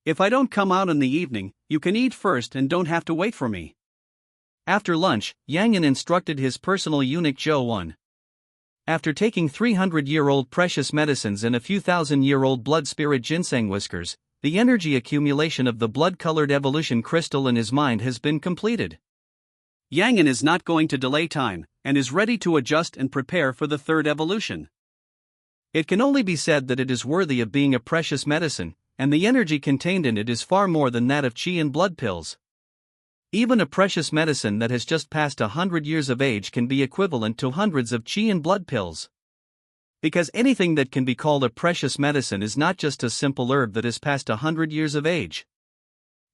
If I don't come out in the evening, you can eat first and don't have to wait for me. After lunch, Yang An instructed his personal eunuch Zhou Wen. After taking 300-year-old precious medicines and a few thousand-year-old blood spirit ginseng whiskers, the energy accumulation of the blood-colored evolution crystal in his mind has been completed. Yang An is not going to delay time, and is ready to adjust and prepare for the third evolution. It can only be said that it is worthy of being a precious medicine, and the energy contained in it is far more than that of qi and blood pills. Even a precious medicine that has just passed 100 years of age can be equivalent to hundreds of qi and blood pills. Because anything that can be called a precious medicine is not just a simple herb that has passed 100 years of age.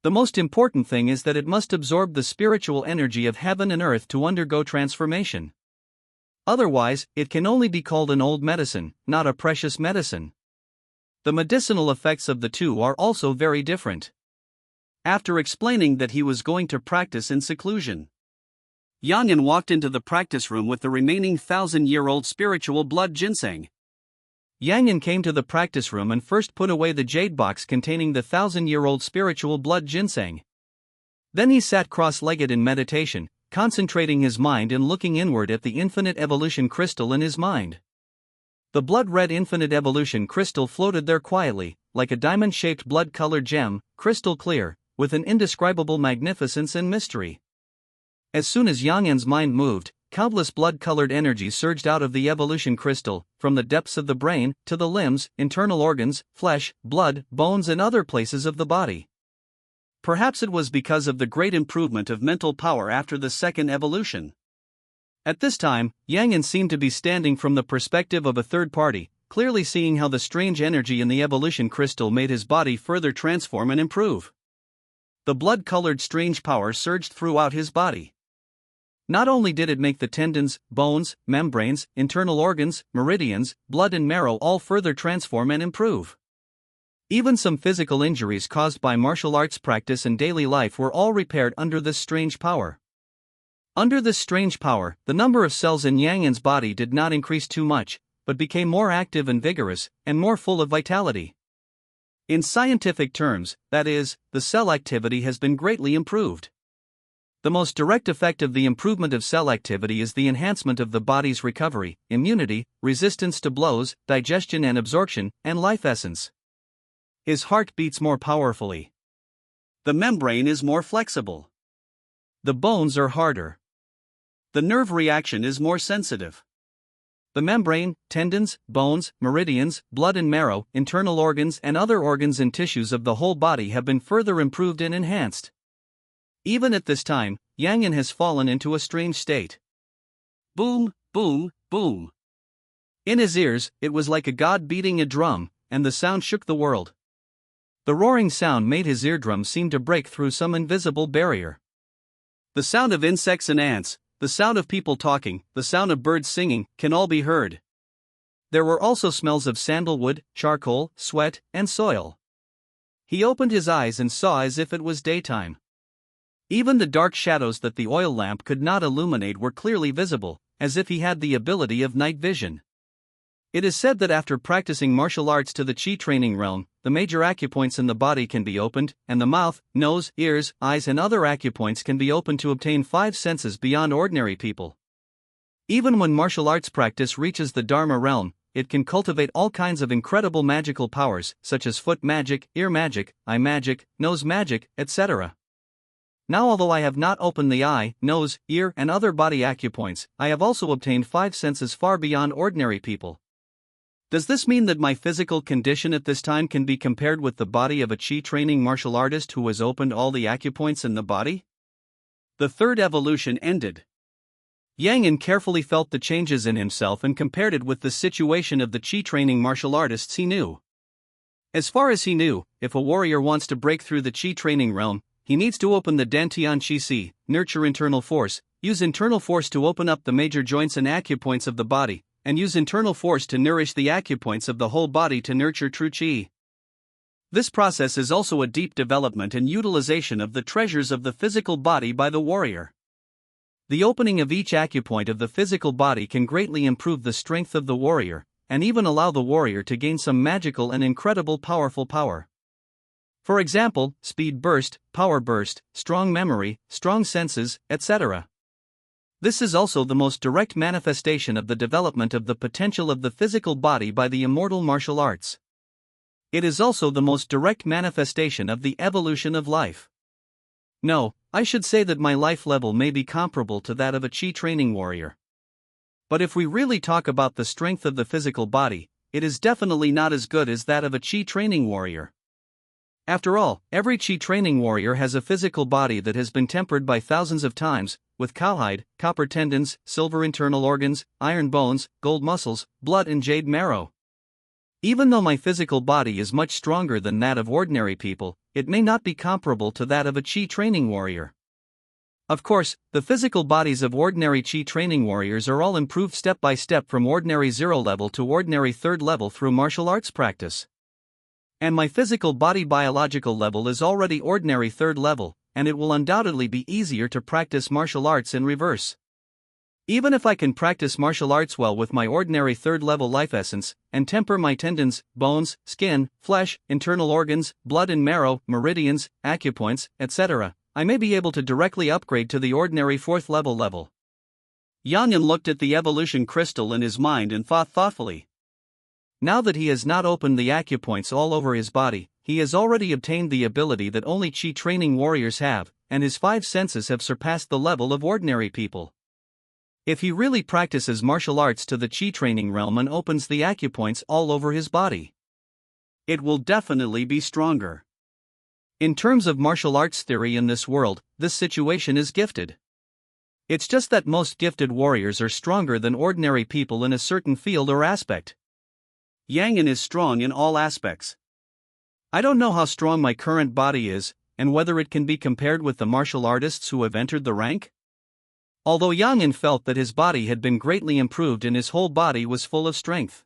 The most important thing is that it must absorb the spiritual energy of heaven and earth to undergo transformation. Otherwise, it can only be called an old medicine, not a precious medicine. The medicinal effects of the two are also very different. After explaining that he was going to practice in seclusion, Yang An walked into the practice room with the remaining 1,000-year-old spiritual blood ginseng. Yang An came to the practice room and first put away the jade box containing the 1,000-year-old spiritual blood ginseng. Then he sat cross-legged in meditation, concentrating his mind and looking inward at the infinite evolution crystal in his mind. The blood-red infinite evolution crystal floated there quietly, like a diamond-shaped blood-colored gem, crystal clear, with an indescribable magnificence and mystery. As soon as Yang An's mind moved, countless blood-colored energies surged out of the evolution crystal, from the depths of the brain, to the limbs, internal organs, flesh, blood, bones and other places of the body. Perhaps it was because of the great improvement of mental power after the second evolution. At this time, Yang An seemed to be standing from the perspective of a third party, clearly seeing how the strange energy in the evolution crystal made his body further transform and improve. The blood-colored strange power surged throughout his body. Not only did it make the tendons, bones, membranes, internal organs, meridians, blood and marrow all further transform and improve. Even some physical injuries caused by martial arts practice and daily life were all repaired under this strange power. Under this strange power, the number of cells in Yang An's body did not increase too much, but became more active and vigorous, and more full of vitality. In scientific terms, that is, the cell activity has been greatly improved. The most direct effect of the improvement of cell activity is the enhancement of the body's recovery, immunity, resistance to blows, digestion and absorption, and life essence. His heart beats more powerfully. The membrane is more flexible. The bones are harder. The nerve reaction is more sensitive. The membrane, tendons, bones, meridians, blood and marrow, internal organs and other organs and tissues of the whole body have been further improved and enhanced. Even at this time, Yang An has fallen into a strange state. Boom, boom, boom. In his ears, it was like a god beating a drum, and the sound shook the world. The roaring sound made his eardrum seem to break through some invisible barrier. The sound of insects and ants, the sound of people talking, the sound of birds singing, can all be heard. There were also smells of sandalwood, charcoal, sweat, and soil. He opened his eyes and saw as if it was daytime. Even the dark shadows that the oil lamp could not illuminate were clearly visible, as if he had the ability of night vision. It is said that after practicing martial arts to the chi training realm, the major acupoints in the body can be opened, and the mouth, nose, ears, eyes and other acupoints can be opened to obtain 5 senses beyond ordinary people. Even when martial arts practice reaches the Dharma realm, it can cultivate all kinds of incredible magical powers, such as foot magic, ear magic, eye magic, nose magic, etc. Now, although I have not opened the eye, nose, ear, and other body acupoints, I have also obtained 5 senses far beyond ordinary people. Does this mean that my physical condition at this time can be compared with the body of a chi training martial artist who has opened all the acupoints in the body? The third evolution ended. Yang An carefully felt the changes in himself and compared it with the situation of the chi training martial artists he knew. As far as he knew, if a warrior wants to break through the chi training realm, he needs to open the Dantian Chi Si, nurture internal force, use internal force to open up the major joints and acupoints of the body, and use internal force to nourish the acupoints of the whole body to nurture true chi. This process is also a deep development and utilization of the treasures of the physical body by the warrior. The opening of each acupoint of the physical body can greatly improve the strength of the warrior, and even allow the warrior to gain some magical and incredible powerful power. For example, speed burst, power burst, strong memory, strong senses, etc. This is also the most direct manifestation of the development of the potential of the physical body by the immortal martial arts. It is also the most direct manifestation of the evolution of life. No, I should say that my life level may be comparable to that of a chi training warrior. But if we really talk about the strength of the physical body, it is definitely not as good as that of a chi training warrior. After all, every chi training warrior has a physical body that has been tempered by thousands of times, with cowhide, copper tendons, silver internal organs, iron bones, gold muscles, blood and jade marrow. Even though my physical body is much stronger than that of ordinary people, it may not be comparable to that of a chi training warrior. Of course, the physical bodies of ordinary chi training warriors are all improved step by step from ordinary 0 level to ordinary 3rd level through martial arts practice. And my physical body biological level is already ordinary 3rd level, and it will undoubtedly be easier to practice martial arts in reverse. Even if I can practice martial arts well with my ordinary 3rd level life essence, and temper my tendons, bones, skin, flesh, internal organs, blood and marrow, meridians, acupoints, etc., I may be able to directly upgrade to the ordinary 4th level. Yang An looked at the evolution crystal in his mind and thought thoughtfully. Now that he has not opened the acupoints all over his body, he has already obtained the ability that only chi training warriors have, and his 5 senses have surpassed the level of ordinary people. If he really practices martial arts to the chi training realm and opens the acupoints all over his body, it will definitely be stronger. In terms of martial arts theory in this world, this situation is gifted. It's just that most gifted warriors are stronger than ordinary people in a certain field or aspect. Yang An is strong in all aspects. I don't know how strong my current body is, and whether it can be compared with the martial artists who have entered the rank. Although Yang An felt that his body had been greatly improved and his whole body was full of strength.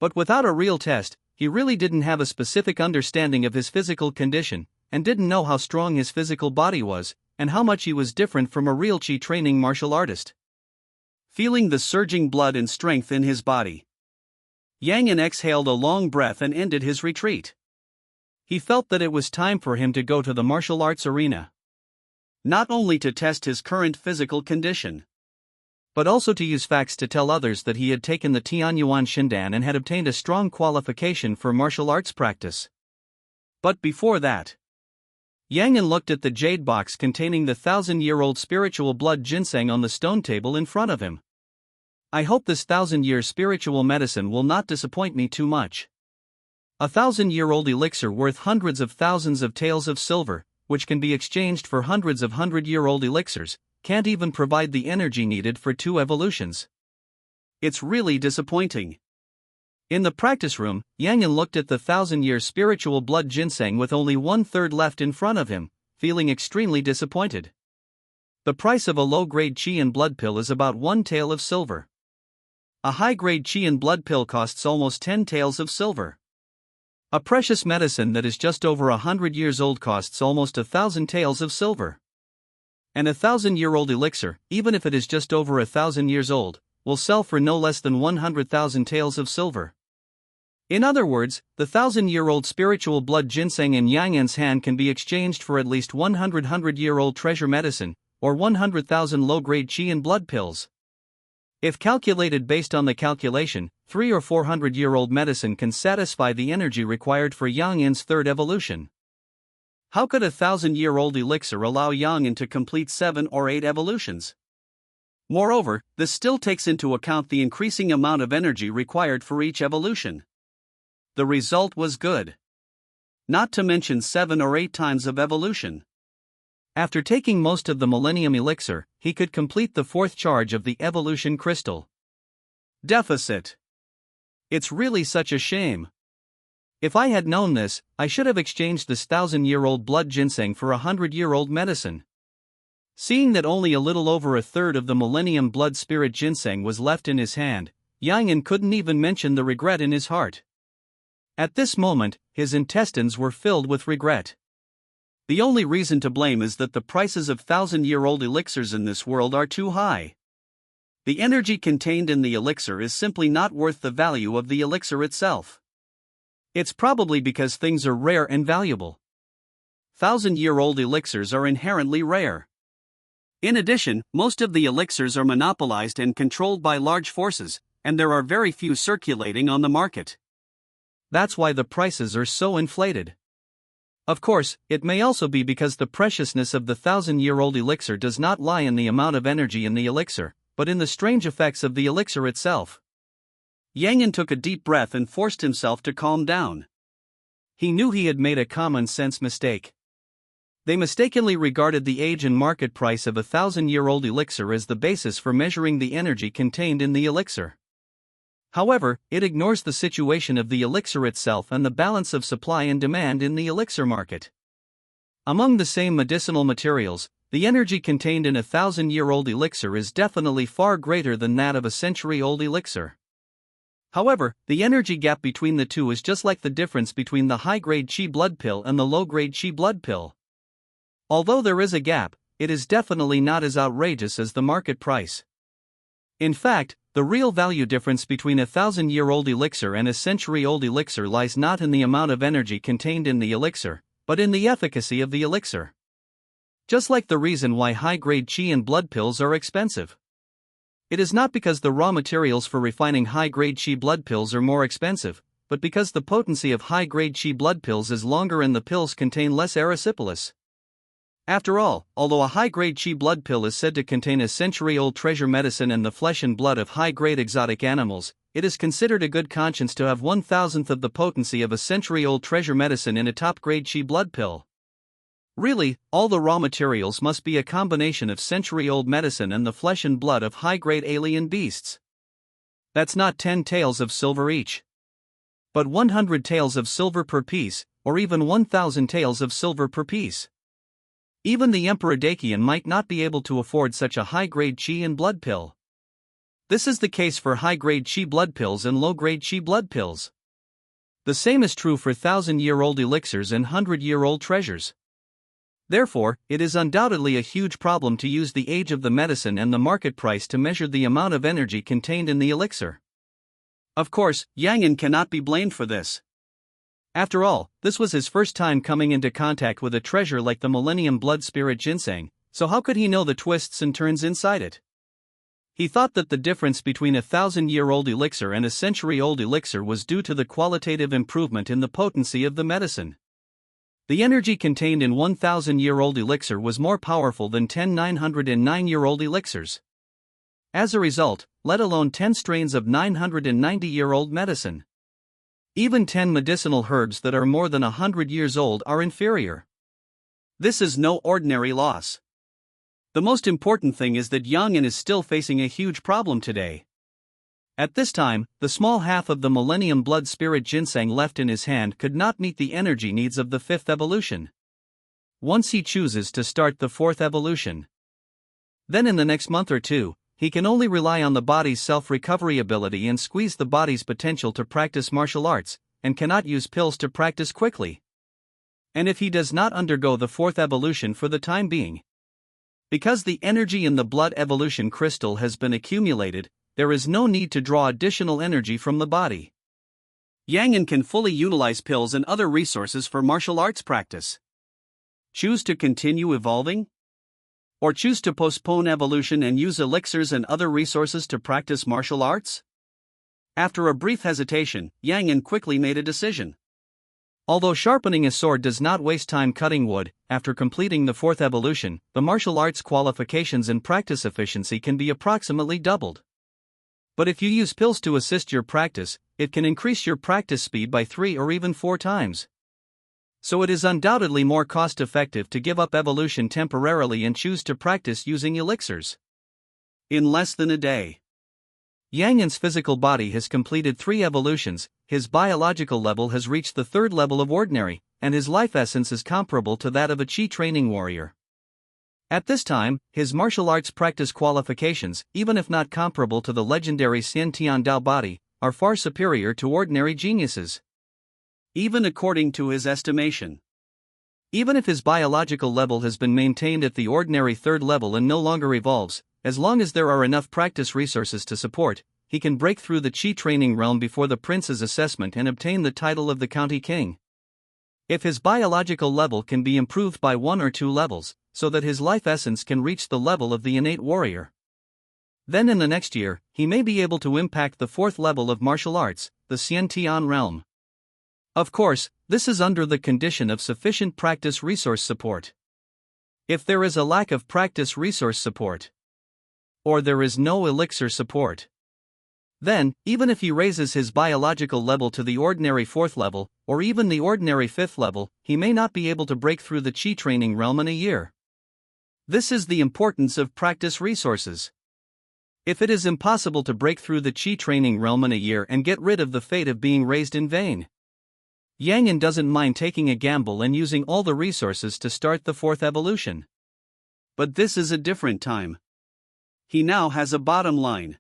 But without a real test, he really didn't have a specific understanding of his physical condition, and didn't know how strong his physical body was, and how much he was different from a real chi training martial artist. Feeling the surging blood and strength in his body, Yang An exhaled a long breath and ended his retreat. He felt that it was time for him to go to the martial arts arena. Not only to test his current physical condition, but also to use facts to tell others that he had taken the Tianyuan Shindan and had obtained a strong qualification for martial arts practice. But before that, Yang An looked at the jade box containing the 1,000-year-old spiritual blood ginseng on the stone table in front of him. I hope this 1,000-year spiritual medicine will not disappoint me too much. A 1,000-year-old elixir worth hundreds of thousands of taels of silver, which can be exchanged for hundreds of 100-year-old elixirs, can't even provide the energy needed for 2 evolutions. It's really disappointing. In the practice room, Yang An looked at the 1,000-year spiritual blood ginseng with only 1/3 left in front of him, feeling extremely disappointed. The price of a low-grade Qi and blood pill is about 1 tael of silver. A high-grade Qi and blood pill costs almost 10 taels of silver. A precious medicine that is just over 100 years old costs almost 1,000 taels of silver. And 1,000-year-old elixir, even if it is just over 1,000 years old, will sell for no less than 100,000 taels of silver. In other words, the 1,000-year-old spiritual blood ginseng in Yang En's hand can be exchanged for at least 100-year-old treasure medicine, or 100,000 low-grade Qi and blood pills. If calculated based on the calculation, 300 or 400-year-old medicine can satisfy the energy required for Yang En's third evolution. How could a 1,000-year-old elixir allow Yang En to complete 7 or 8 evolutions? Moreover, this still takes into account the increasing amount of energy required for each evolution. The result was good. Not to mention 7 or 8 times of evolution. After taking most of the Millennium Elixir, he could complete the 4th charge of the Evolution Crystal. Deficit. It's really such a shame. If I had known this, I should have exchanged this 1,000-year-old blood ginseng for a 100-year-old medicine. Seeing that only a little over a third of the Millennium Blood Spirit ginseng was left in his hand, Yang En couldn't even mention the regret in his heart. At this moment, his intestines were filled with regret. The only reason to blame is that the prices of 1,000-year-old elixirs in this world are too high. The energy contained in the elixir is simply not worth the value of the elixir itself. It's probably because things are rare and valuable. 1,000-year-old elixirs are inherently rare. In addition, most of the elixirs are monopolized and controlled by large forces, and there are very few circulating on the market. That's why the prices are so inflated. Of course, it may also be because the preciousness of the 1,000-year-old elixir does not lie in the amount of energy in the elixir, but in the strange effects of the elixir itself. Yang En took a deep breath and forced himself to calm down. He knew he had made a common-sense mistake. They mistakenly regarded the age and market price of a 1,000-year-old elixir as the basis for measuring the energy contained in the elixir. However, it ignores the situation of the elixir itself and the balance of supply and demand in the elixir market. Among the same medicinal materials, the energy contained in a 1,000-year-old elixir is definitely far greater than that of a century-old elixir. However, the energy gap between the two is just like the difference between the high-grade Qi blood pill and the low-grade Qi blood pill. Although there is a gap, it is definitely not as outrageous as the market price. In fact, the real value difference between a 1,000-year-old elixir and a century-old elixir lies not in the amount of energy contained in the elixir, but in the efficacy of the elixir. Just like the reason why high-grade Qi and blood pills are expensive. It is not because the raw materials for refining high-grade Qi blood pills are more expensive, but because the potency of high-grade Qi blood pills is longer and the pills contain less erysipelas. After all, although a high-grade Qi blood pill is said to contain a century-old treasure medicine and the flesh and blood of high-grade exotic animals, it is considered a good conscience to have 1,000th of the potency of a century-old treasure medicine in a top-grade Qi blood pill. Really, all the raw materials must be a combination of century-old medicine and the flesh and blood of high-grade alien beasts. That's not 10 taels of silver each, but 100 taels of silver per piece, or even 1,000 taels of silver per piece. Even the Emperor Dakian might not be able to afford such a high-grade Qi and blood pill. This is the case for high-grade Qi blood pills and low-grade Qi blood pills. The same is true for 1,000-year-old elixirs and 100-year-old treasures. Therefore, it is undoubtedly a huge problem to use the age of the medicine and the market price to measure the amount of energy contained in the elixir. Of course, Yang En cannot be blamed for this. After all, this was his first time coming into contact with a treasure like the Millennium Blood Spirit ginseng, so how could he know the twists and turns inside it? He thought that the difference between a 1,000-year-old elixir and a century-old elixir was due to the qualitative improvement in the potency of the medicine. The energy contained in 1,000-year-old elixir was more powerful than 10 909-year-old elixirs. As a result, let alone 10 strains of 990-year-old medicine. Even 10 medicinal herbs that are more than 100 years old are inferior. This is no ordinary loss. The most important thing is that Yang En is still facing a huge problem today. At this time, the small half of the Millennium Blood Spirit ginseng left in his hand could not meet the energy needs of the 5th evolution. Once he chooses to start the 4th evolution, Then in the next month or two, he can only rely on the body's self-recovery ability and squeeze the body's potential to practice martial arts, and cannot use pills to practice quickly. And if he does not undergo the fourth evolution for the time being, because the energy in the blood evolution crystal has been accumulated, there is no need to draw additional energy from the body. Yang can fully utilize pills and other resources for martial arts practice. Choose to continue evolving? Or choose to postpone evolution and use elixirs and other resources to practice martial arts? After a brief hesitation, Yang quickly made a decision. Although sharpening a sword does not waste time cutting wood, after completing the fourth evolution, the martial arts qualifications and practice efficiency can be approximately doubled. But if you use pills to assist your practice, it can increase your practice speed by 3 or even 4 times. So it is undoubtedly more cost-effective to give up evolution temporarily and choose to practice using elixirs. In less than a day, Yang's physical body has completed 3 evolutions, his biological level has reached the 3rd level of ordinary, and his life essence is comparable to that of a Qi training warrior. At this time, his martial arts practice qualifications, even if not comparable to the legendary Xian Tian Dao body, are far superior to ordinary geniuses. Even according to his estimation. Even if his biological level has been maintained at the ordinary 3rd level and no longer evolves, as long as there are enough practice resources to support, he can break through the Qi training realm before the prince's assessment and obtain the title of the county king. If his biological level can be improved by 1 or 2 levels, so that his life essence can reach the level of the innate warrior, then in the next year, he may be able to impact the 4th level of martial arts, the Xian Tian realm. Of course, this is under the condition of sufficient practice resource support. If there is a lack of practice resource support, or there is no elixir support, then, even if he raises his biological level to the ordinary 4th level, or even the ordinary 5th level, he may not be able to break through the Qi training realm in a year. This is the importance of practice resources. If it is impossible to break through the Qi training realm in a year and get rid of the fate of being raised in vain, Yang doesn't mind taking a gamble and using all the resources to start the 4th evolution. But this is a different time. He now has a bottom line.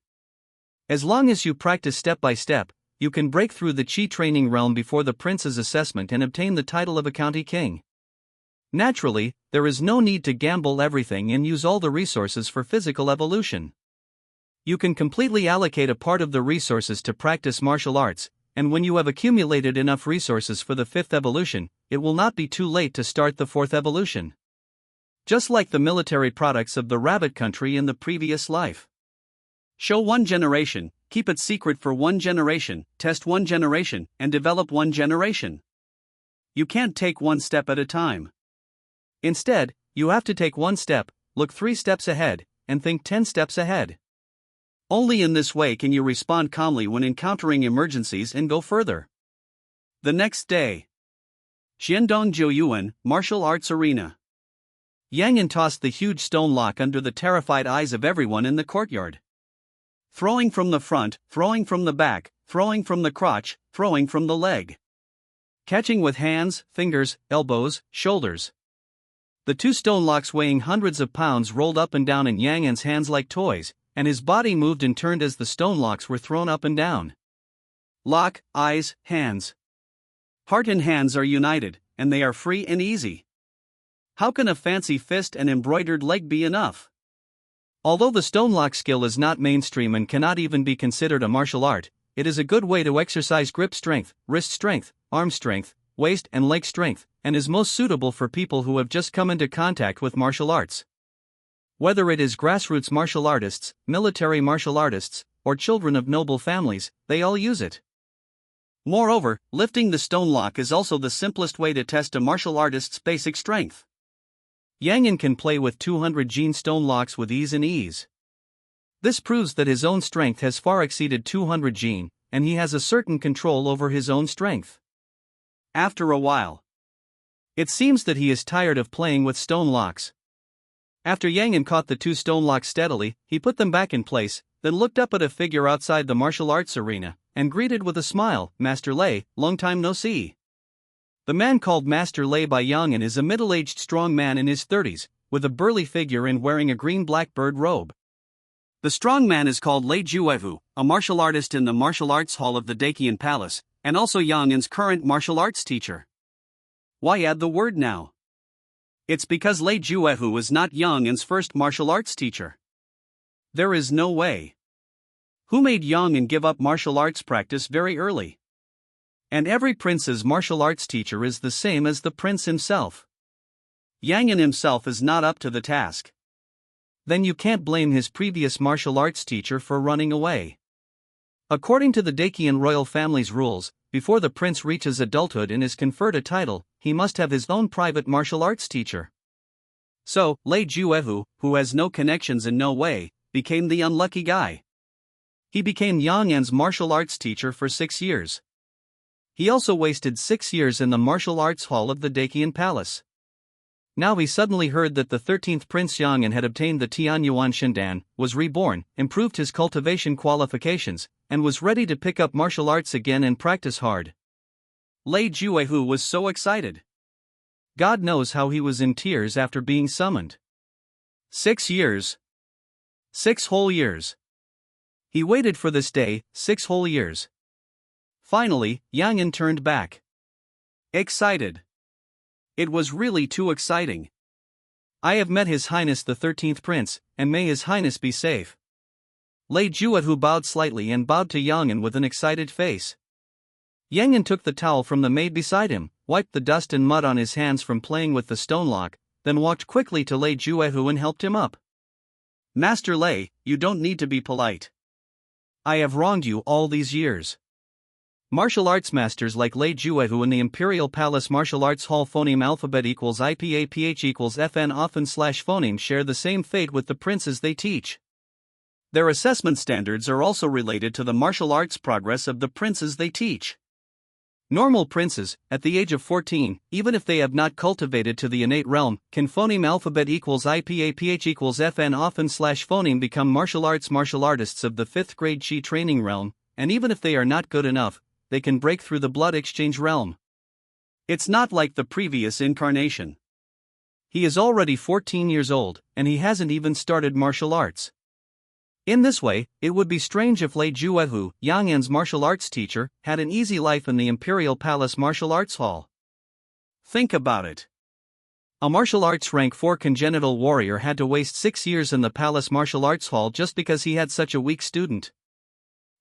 As long as you practice step by step, you can break through the Qi training realm before the prince's assessment and obtain the title of a county king. Naturally, there is no need to gamble everything and use all the resources for physical evolution. You can completely allocate a part of the resources to practice martial arts, and when you have accumulated enough resources for the 5th evolution, it will not be too late to start the 4th evolution. Just like the military products of the rabbit country in the previous life. Show 1 generation, keep it secret for 1 generation, test 1 generation, and develop 1 generation. You can't take 1 step at a time. Instead, you have to take 1 step, look 3 steps ahead, and think 10 steps ahead. Only in this way can you respond calmly when encountering emergencies and go further. The next day, Xiandong Jiuyuan, Martial Arts Arena. Yang tossed the huge stone lock under the terrified eyes of everyone in the courtyard. Throwing from the front, throwing from the back, throwing from the crotch, throwing from the leg. Catching with hands, fingers, elbows, shoulders. The 2 stone locks weighing hundreds of pounds rolled up and down in Yang's hands like toys, and his body moved and turned as the stone locks were thrown up and down. Lock, eyes, hands. Heart and hands are united, and they are free and easy. How can a fancy fist and embroidered leg be enough? Although the stone lock skill is not mainstream and cannot even be considered a martial art, it is a good way to exercise grip strength, wrist strength, arm strength, waist and leg strength, and is most suitable for people who have just come into contact with martial arts. Whether it is grassroots martial artists, military martial artists, or children of noble families, they all use it. Moreover, lifting the stone lock is also the simplest way to test a martial artist's basic strength. Yang can play with 200 gene stone locks with ease. This proves that his own strength has far exceeded 200 gene, and he has a certain control over his own strength. After a while, it seems that he is tired of playing with stone locks. After Yang caught the 2 stone locks steadily, he put them back in place, then looked up at a figure outside the martial arts arena, and greeted with a smile, "Master Lei, long time no see." The man called Master Lei by Yang is a middle-aged strong man in his 30s, with a burly figure and wearing a green blackbird robe. The strong man is called Lei Juehu, a martial artist in the martial arts hall of the Dakian Palace, and also Yang An's current martial arts teacher. Why add the word now? It's because Lei Juehu was not Yang An's first martial arts teacher. There is no way. Who made Yang An give up martial arts practice very early? And every prince's martial arts teacher is the same as the prince himself. Yang An himself is not up to the task. Then you can't blame his previous martial arts teacher for running away. According to the Dakian royal family's rules, before the prince reaches adulthood and is conferred a title, he must have his own private martial arts teacher. So, Lei Juehu, who has no connections in no way, became the unlucky guy. He became Yang An's martial arts teacher for 6 years. He also wasted 6 years in the martial arts hall of the Dakian Palace. Now he suddenly heard that the 13th Prince Yang An had obtained the Tianyuan Shindan, was reborn, improved his cultivation qualifications, and was ready to pick up martial arts again and practice hard. Lei Juehu was so excited. God knows how he was in tears after being summoned. 6 years. 6 whole years. He waited for this day, 6 whole years. Finally, Yang An turned back. Excited. It was really too exciting. I have met His Highness the 13th Prince, and may His Highness be safe. Lei Juehu bowed slightly and bowed to Yang An with an excited face. Yang An took the towel from the maid beside him, wiped the dust and mud on his hands from playing with the stone lock, then walked quickly to Lei Juehu and helped him up. Master Lei, you don't need to be polite. I have wronged you all these years. Martial arts masters like Lei Juehu in the Imperial Palace Martial Arts Hall phoneme alphabet equals IPAPH equals FN often / phoneme share the same fate with the princes they teach. Their assessment standards are also related to the martial arts progress of the princes they teach. Normal princes, at the age of 14, even if they have not cultivated to the innate realm, can phoneme alphabet equals IPAPH equals FN often / phoneme become martial artists of the 5th grade Chi training realm, and even if they are not good enough, they can break through the blood exchange realm. It's not like the previous incarnation. He is already 14 years old, and he hasn't even started martial arts. In this way, it would be strange if Lei Juehu, Yang An's martial arts teacher, had an easy life in the Imperial Palace Martial Arts Hall. Think about it. A martial arts rank 4 congenital warrior had to waste 6 years in the Palace Martial Arts Hall just because he had such a weak student.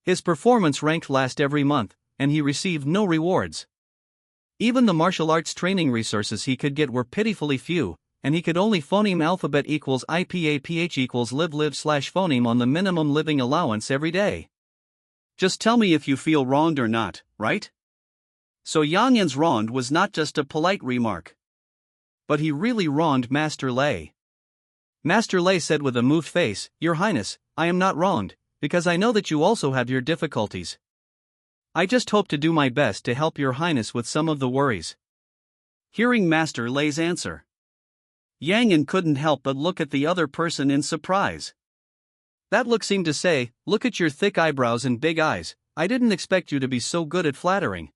His performance ranked last every month, and he received no rewards. Even the martial arts training resources he could get were pitifully few, and he could only phoneme alphabet equals IPAPH equals live / phoneme on the minimum living allowance every day. Just tell me if you feel wronged or not, right? So Yang An's wronged was not just a polite remark. But he really wronged Master Lei. Master Lei said with a moved face, Your Highness, I am not wronged, because I know that you also have your difficulties. I just hope to do my best to help Your Highness with some of the worries. Hearing Master Lei's answer, Yang An couldn't help but look at the other person in surprise. That look seemed to say, look at your thick eyebrows and big eyes, I didn't expect you to be so good at flattering.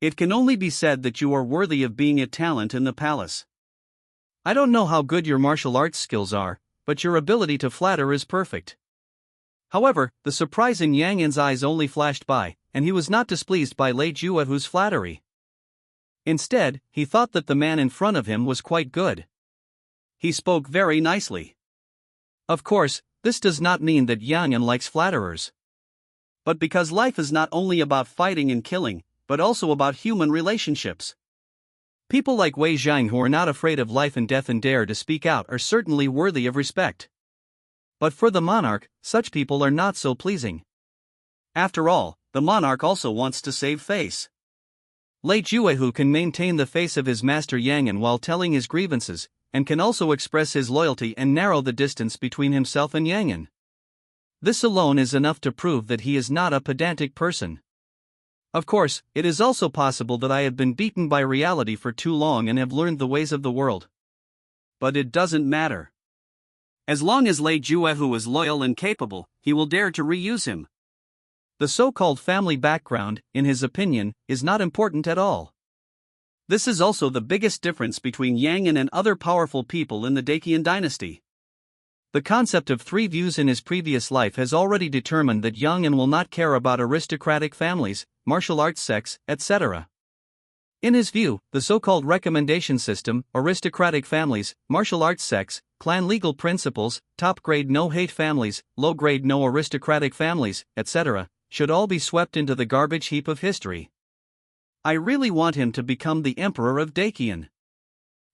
It can only be said that you are worthy of being a talent in the palace. I don't know how good your martial arts skills are, but your ability to flatter is perfect. However, the surprise in Yang An's eyes only flashed by, and he was not displeased by Lei Juehu's flattery. Instead, he thought that the man in front of him was quite good. He spoke very nicely. Of course, this does not mean that Yang An likes flatterers. But because life is not only about fighting and killing, but also about human relationships. People like Wei Zhang who are not afraid of life and death and dare to speak out are certainly worthy of respect. But for the monarch, such people are not so pleasing. After all, the monarch also wants to save face. Lei Juehu can maintain the face of his master Yang An while telling his grievances, and can also express his loyalty and narrow the distance between himself and Yang An. This alone is enough to prove that he is not a pedantic person. Of course, it is also possible that I have been beaten by reality for too long and have learned the ways of the world. But it doesn't matter. As long as Lei Juehu is loyal and capable, he will dare to reuse him. The so-called family background, in his opinion, is not important at all. This is also the biggest difference between Yang and other powerful people in the Dacian dynasty. The concept of three views in his previous life has already determined that Yang will not care about aristocratic families, martial arts sects, etc. In his view, the so-called recommendation system, aristocratic families, martial arts sects, clan legal principles, top-grade no-hate families, low-grade no aristocratic families, etc., should all be swept into the garbage heap of history. I really want him to become the emperor of Dacian.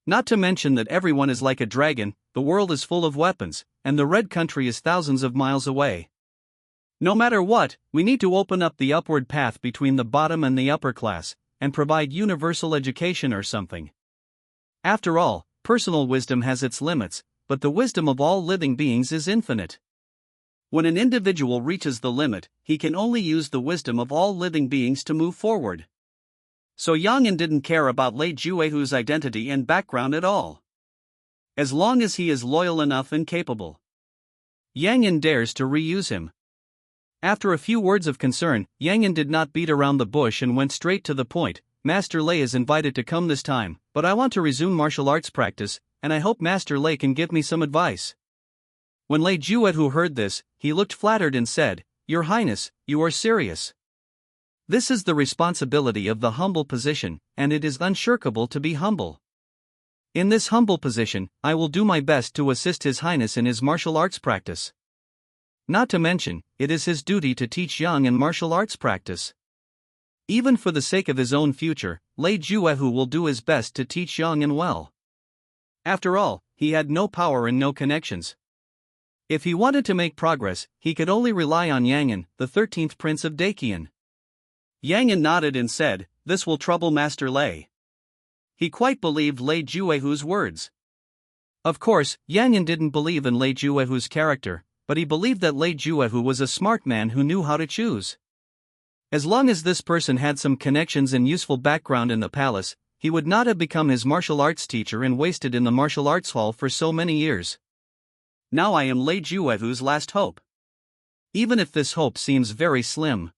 Not to mention that everyone is like a dragon, the world is full of weapons, and the Red Country is thousands of miles away. No matter what, we need to open up the upward path between the bottom and the upper class, and provide universal education or something. After all, personal wisdom has its limits, but the wisdom of all living beings is infinite. When an individual reaches the limit, he can only use the wisdom of all living beings to move forward. So Yang didn't care about Lei Juehu's identity and background at all. As long as he is loyal enough and capable. Yang dares to reuse him. After a few words of concern, Yang did not beat around the bush and went straight to the point. Master Lei is invited to come this time, but I want to resume martial arts practice, and I hope Master Lei can give me some advice. When Lei Juehu heard this, he looked flattered and said, "Your Highness, you are serious. This is the responsibility of the humble position, and it is unshirkable to be humble. In this humble position, I will do my best to assist His Highness in his martial arts practice. Not to mention, it is his duty to teach Yang martial arts practice. Even for the sake of his own future, Lei Juehu will do his best to teach Yang well." After all, he had no power and no connections. If he wanted to make progress, he could only rely on Yang, the 13th prince of Dacian. Yang nodded and said, "This will trouble Master Lei." He quite believed Lei Juehu's words. Of course, Yang didn't believe in Lei Juehu's character, but he believed that Lei Juehu was a smart man who knew how to choose. As long as this person had some connections and useful background in the palace, he would not have become his martial arts teacher and wasted in the martial arts hall for so many years. Now I am Lei Juehu's last hope. Even if this hope seems very slim.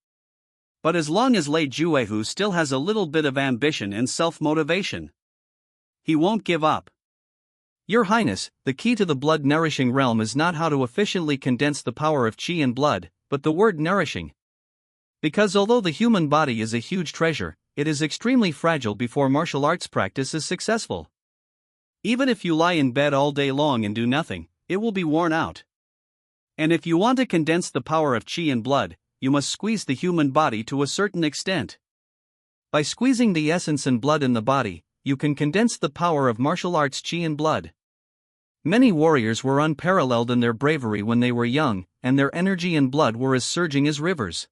But as long as Lei Juehu still has a little bit of ambition and self-motivation, he won't give up. Your Highness, the key to the blood-nourishing realm is not how to efficiently condense the power of qi and blood, but the word nourishing. Because although the human body is a huge treasure, it is extremely fragile before martial arts practice is successful. Even if you lie in bed all day long and do nothing, it will be worn out. And if you want to condense the power of qi and blood, you must squeeze the human body to a certain extent. By squeezing the essence and blood in the body, you can condense the power of martial arts qi and blood. Many warriors were unparalleled in their bravery when they were young, and their energy and blood were as surging as rivers.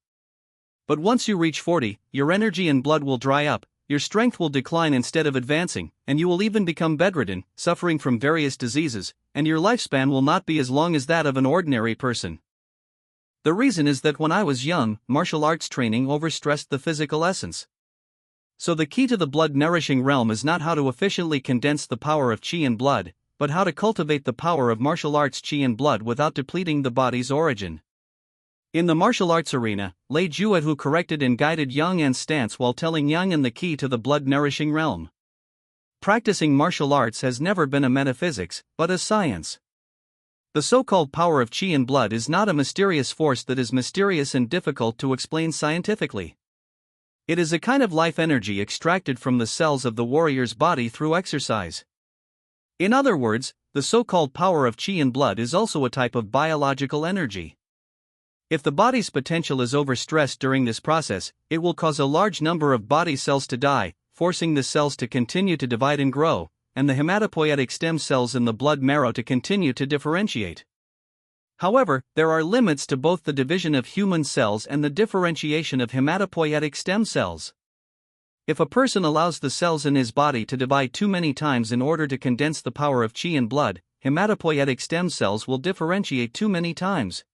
But once you reach 40, your energy and blood will dry up, your strength will decline instead of advancing, and you will even become bedridden, suffering from various diseases, and your lifespan will not be as long as that of an ordinary person. The reason is that when I was young, martial arts training overstressed the physical essence. So the key to the blood-nourishing realm is not how to efficiently condense the power of qi and blood, but how to cultivate the power of martial arts qi and blood without depleting the body's origin. In the martial arts arena, Lei Juehu corrected and guided Yang stance while telling Yang the key to the blood-nourishing realm. Practicing martial arts has never been a metaphysics, but a science. The so-called power of qi and blood is not a mysterious force that is mysterious and difficult to explain scientifically. It is a kind of life energy extracted from the cells of the warrior's body through exercise. In other words, the so-called power of qi and blood is also a type of biological energy. If the body's potential is overstressed during this process, it will cause a large number of body cells to die, forcing the cells to continue to divide and grow, and the hematopoietic stem cells in the blood marrow to continue to differentiate. However, there are limits to both the division of human cells and the differentiation of hematopoietic stem cells. If a person allows the cells in his body to divide too many times in order to condense the power of qi and blood, hematopoietic stem cells will differentiate too many times.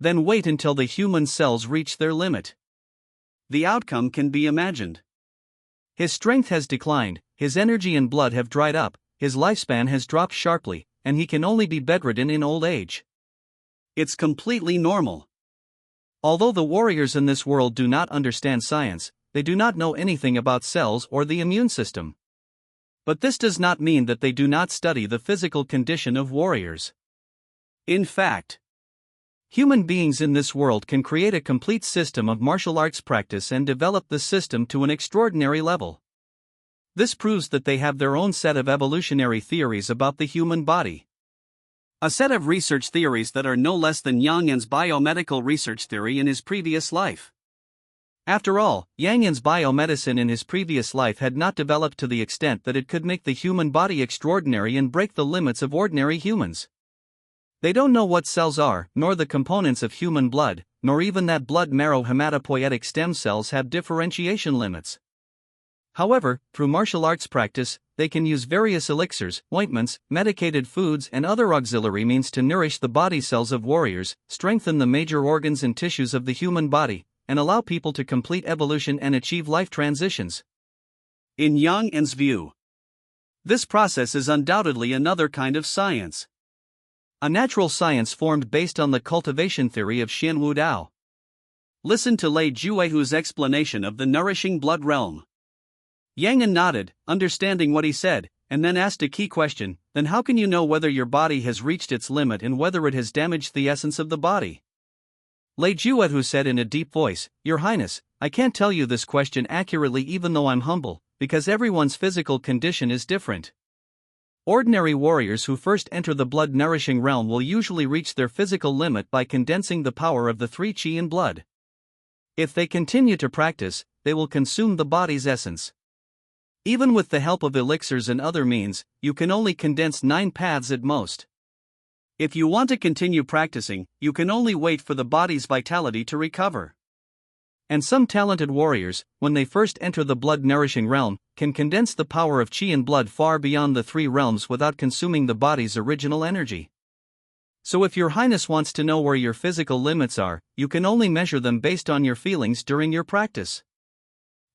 Then wait until the human cells reach their limit. The outcome can be imagined. His strength has declined, his energy and blood have dried up, his lifespan has dropped sharply, and he can only be bedridden in old age. It's completely normal. Although the warriors in this world do not understand science, they do not know anything about cells or the immune system. But this does not mean that they do not study the physical condition of warriors. In fact, human beings in this world can create a complete system of martial arts practice and develop the system to an extraordinary level. This proves that they have their own set of evolutionary theories about the human body. A set of research theories that are no less than Yang Yan's biomedical research theory in his previous life. After all, Yang Yan's biomedicine in his previous life had not developed to the extent that it could make the human body extraordinary and break the limits of ordinary humans. They don't know what cells are, nor the components of human blood, nor even that blood marrow hematopoietic stem cells have differentiation limits. However, through martial arts practice, they can use various elixirs, ointments, medicated foods, and other auxiliary means to nourish the body cells of warriors, strengthen the major organs and tissues of the human body, and allow people to complete evolution and achieve life transitions. In Yang Yan's view, this process is undoubtedly another kind of science. A natural science formed based on the cultivation theory of Xianwu Dao. Listen to Lei Juehu's explanation of the nourishing blood realm. Yang Yan nodded, understanding what he said, and then asked a key question: then how can you know whether your body has reached its limit and whether it has damaged the essence of the body? Lei Juehu said in a deep voice, Your Highness, I can't tell you this question accurately even though I'm humble, because everyone's physical condition is different. Ordinary warriors who first enter the blood-nourishing realm will usually reach their physical limit by condensing the power of the 3 qi in blood. If they continue to practice, they will consume the body's essence. Even with the help of elixirs and other means, you can only condense 9 paths at most. If you want to continue practicing, you can only wait for the body's vitality to recover. And some talented warriors, when they first enter the blood-nourishing realm, can condense the power of qi in blood far beyond the 3 realms without consuming the body's original energy. So if Your Highness wants to know where your physical limits are, you can only measure them based on your feelings during your practice.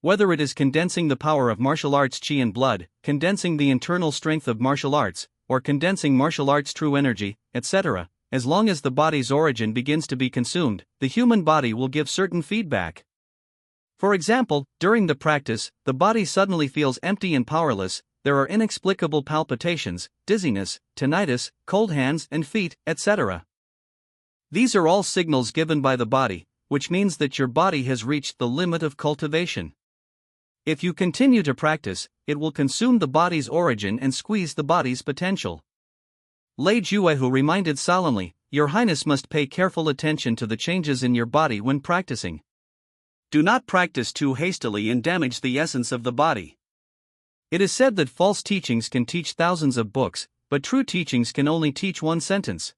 Whether it is condensing the power of martial arts qi in blood, condensing the internal strength of martial arts, or condensing martial arts true energy, etc., as long as the body's origin begins to be consumed, the human body will give certain feedback. For example, during the practice, the body suddenly feels empty and powerless, there are inexplicable palpitations, dizziness, tinnitus, cold hands and feet, etc. These are all signals given by the body, which means that your body has reached the limit of cultivation. If you continue to practice, it will consume the body's origin and squeeze the body's potential. Lei Juehu reminded solemnly, Your Highness must pay careful attention to the changes in your body when practicing. Do not practice too hastily and damage the essence of the body. It is said that false teachings can teach thousands of books, but true teachings can only teach 1 sentence.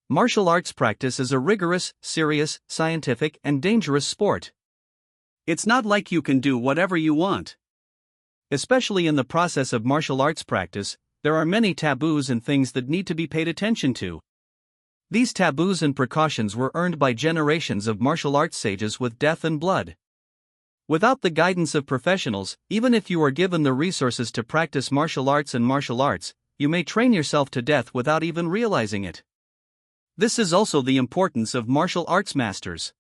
Martial arts practice is a rigorous, serious, scientific, and dangerous sport. It's not like you can do whatever you want. Especially in the process of martial arts practice, there are many taboos and things that need to be paid attention to. These taboos and precautions were earned by generations of martial arts sages with death and blood. Without the guidance of professionals, even if you are given the resources to practice martial arts, you may train yourself to death without even realizing it. This is also the importance of martial arts masters.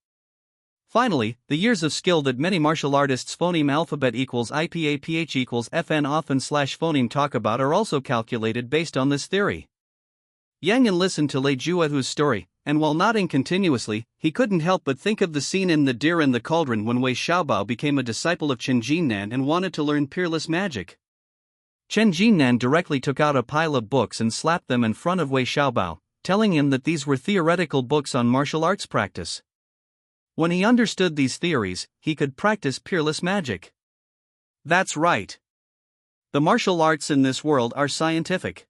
Finally, the years of skill that many martial artists phoneme alphabet equals IPAPH equals FN often / phoneme talk about are also calculated based on this theory. Yang Yan listened to Lei Juehu's story, and while nodding continuously, he couldn't help but think of the scene in The Deer in the Cauldron when Wei Xiaobao became a disciple of Chen Jinnan and wanted to learn peerless magic. Chen Jinnan directly took out a pile of books and slapped them in front of Wei Xiaobao, telling him that these were theoretical books on martial arts practice. When he understood these theories, he could practice peerless magic. That's right. The martial arts in this world are scientific.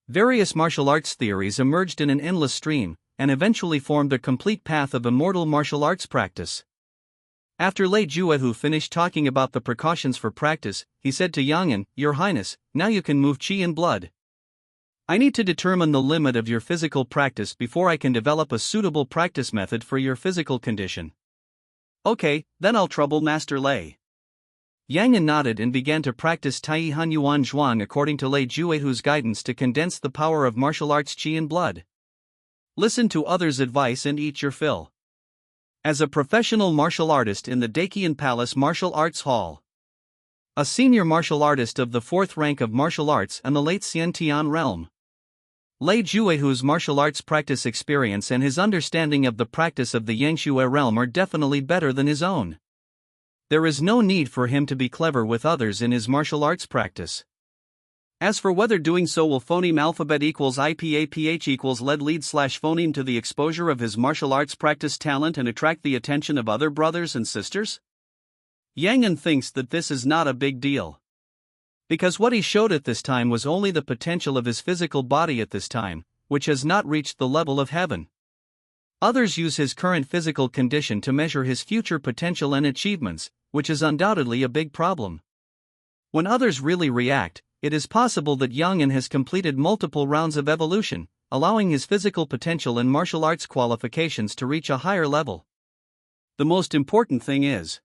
Various martial arts theories emerged in an endless stream, and eventually formed a complete path of immortal martial arts practice. After Lei Juehu finished talking about the precautions for practice, he said to Yang Yan, Your Highness, now you can move qi in blood. I need to determine the limit of your physical practice before I can develop a suitable practice method for your physical condition. Okay, then I'll trouble Master Lei. Yang Yan nodded and began to practice Tai Han Yuan Zhuang according to Lei Juehu's guidance to condense the power of martial arts qi in blood. Listen to others' advice and eat your fill. as a professional martial artist in the Dakian Palace Martial Arts Hall. A senior martial artist of the 4th rank of martial arts and the late Xiantian realm. Lei Juehu's martial arts practice experience and his understanding of the practice of the Yangxue realm are definitely better than his own. There is no need for him to be clever with others in his martial arts practice. As for whether doing so will phoneme alphabet equals IPAPH equals lead slash phoneme to the exposure of his martial arts practice talent and attract the attention of other brothers and sisters? Yang thinks that this is not a big deal. Because what he showed at this time was only the potential of his physical body at this time, which has not reached the level of heaven. Others use his current physical condition to measure his future potential and achievements, which is undoubtedly a big problem. When others really react, it is possible that Yang has completed multiple rounds of evolution, allowing his physical potential and martial arts qualifications to reach a higher level. The most important thing is,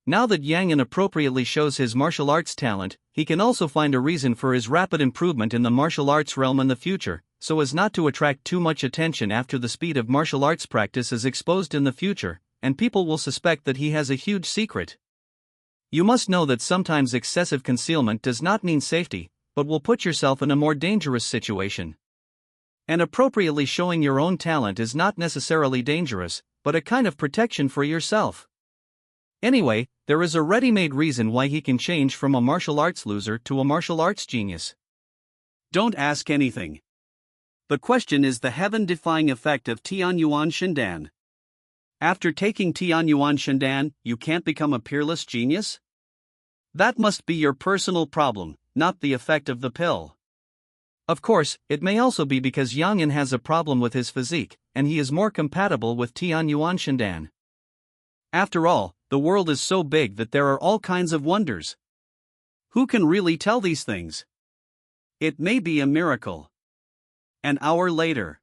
now that Yang appropriately shows his martial arts talent, he can also find a reason for his rapid improvement in the martial arts realm in the future, so as not to attract too much attention after the speed of martial arts practice is exposed in the future, and people will suspect that he has a huge secret. You must know that sometimes excessive concealment does not mean safety, but will put yourself in a more dangerous situation. And appropriately showing your own talent is not necessarily dangerous, but a kind of protection for yourself. Anyway, there is a ready-made reason why he can change from a martial arts loser to a martial arts genius. Don't ask anything. The question is the heaven-defying effect of Tianyuan Shindan. After taking Tianyuan Shindan, you can't become a peerless genius? That must be your personal problem, not the effect of the pill. Of course, it may also be because Yang has a problem with his physique, and he is more compatible with Tianyuan Shindan. After all, the world is so big that there are all kinds of wonders. Who can really tell these things? It may be a miracle. An hour later,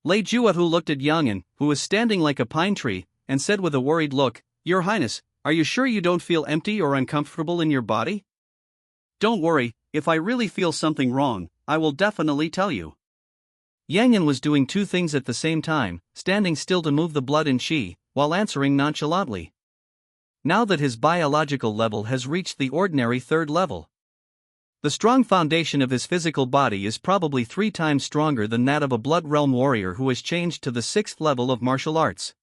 Lei Juehu looked at Yang, who was standing like a pine tree, and said with a worried look, "Your Highness, are you sure you don't feel empty or uncomfortable in your body? Don't worry, if I really feel something wrong, I will definitely tell you." Yang was doing two things at the same time, standing still to move the blood and qi, while answering nonchalantly. Now that his biological level has reached the ordinary 3rd level, the strong foundation of his physical body is probably 3 times stronger than that of a blood realm warrior who has changed to the 6th level of martial arts.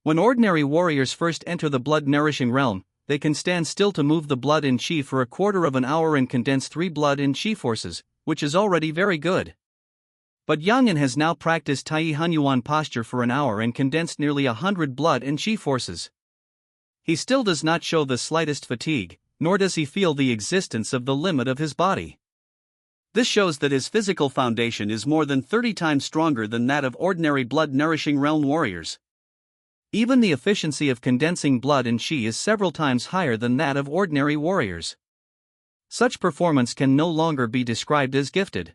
When ordinary warriors first enter the blood-nourishing realm, they can stand still to move the blood and qi for a quarter of an hour and condense 3 blood and qi forces, which is already very good. But Yang has now practiced Tai Hunyuan posture for an hour and condensed nearly 100 blood and qi forces. He still does not show the slightest fatigue, nor does he feel the existence of the limit of his body. This shows that his physical foundation is more than 30 times stronger than that of ordinary blood-nourishing realm warriors. Even the efficiency of condensing blood and qi is several times higher than that of ordinary warriors. Such performance can no longer be described as gifted.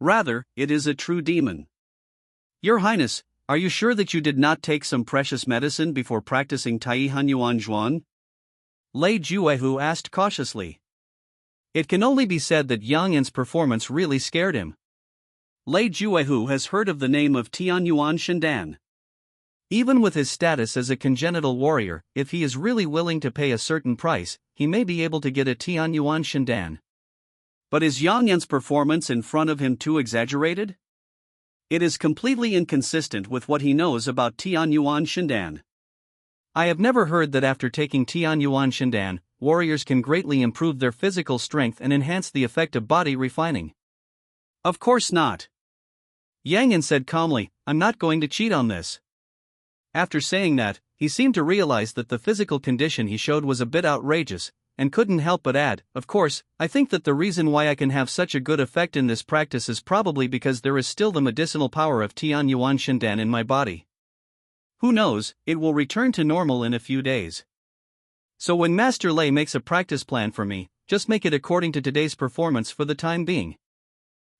Rather, it is a true demon. Your Highness, are you sure that you did not take some precious medicine before practicing Tai Hunyuan Zhuan? Lei Juehu asked cautiously. It can only be said that Yang's performance really scared him. Lei Juehu has heard of the name of Tianyuan Shindan. Even with his status as a congenital warrior, if he is really willing to pay a certain price, he may be able to get a Tianyuan Shindan. But is Yang's performance in front of him too exaggerated? It is completely inconsistent with what he knows about Tianyuan Shindan. I have never heard that after taking Tianyuan Shindan, warriors can greatly improve their physical strength and enhance the effect of body refining. Of course not. Yang said calmly, "I'm not going to cheat on this." After saying that, he seemed to realize that the physical condition he showed was a bit outrageous, and couldn't help but add, "Of course, I think that the reason why I can have such a good effect in this practice is probably because there is still the medicinal power of Tianyuan Shindan in my body. Who knows, it will return to normal in a few days. So when Master Lei makes a practice plan for me, just make it according to today's performance for the time being.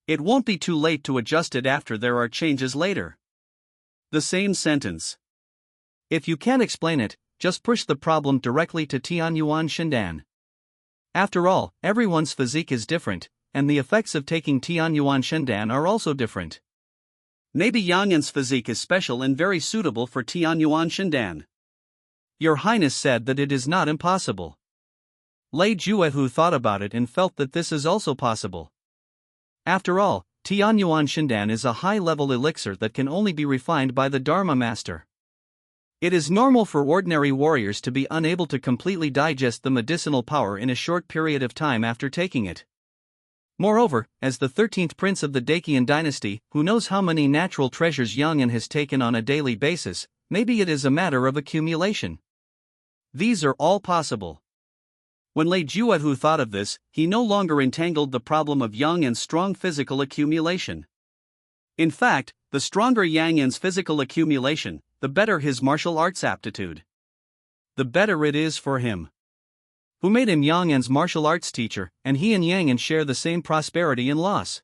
It won't be too late to adjust it after there are changes later." The same sentence. If you can't explain it, just push the problem directly to Tianyuan Shindan. After all, everyone's physique is different, and the effects of taking Tianyuan Shindan are also different. Maybe Yang An's physique is special and very suitable for Tianyuan Shindan. Your Highness said that it is not impossible. Lei Juehu thought about it and felt that this is also possible. After all, Tianyuan Shindan is a high-level elixir that can only be refined by the Dharma Master. It is normal for ordinary warriors to be unable to completely digest the medicinal power in a short period of time after taking it. Moreover, as the 13th prince of the Dakian dynasty, who knows how many natural treasures Yang An has taken on a daily basis, maybe it is a matter of accumulation. These are all possible. When Lei Juehu thought of this, he no longer entangled the problem of Yang An's strong physical accumulation. In fact, the stronger Yang An's physical accumulation, the better his martial arts aptitude. The better it is for him. Who made him Yang An's martial arts teacher, and he and Yang An share the same prosperity and loss.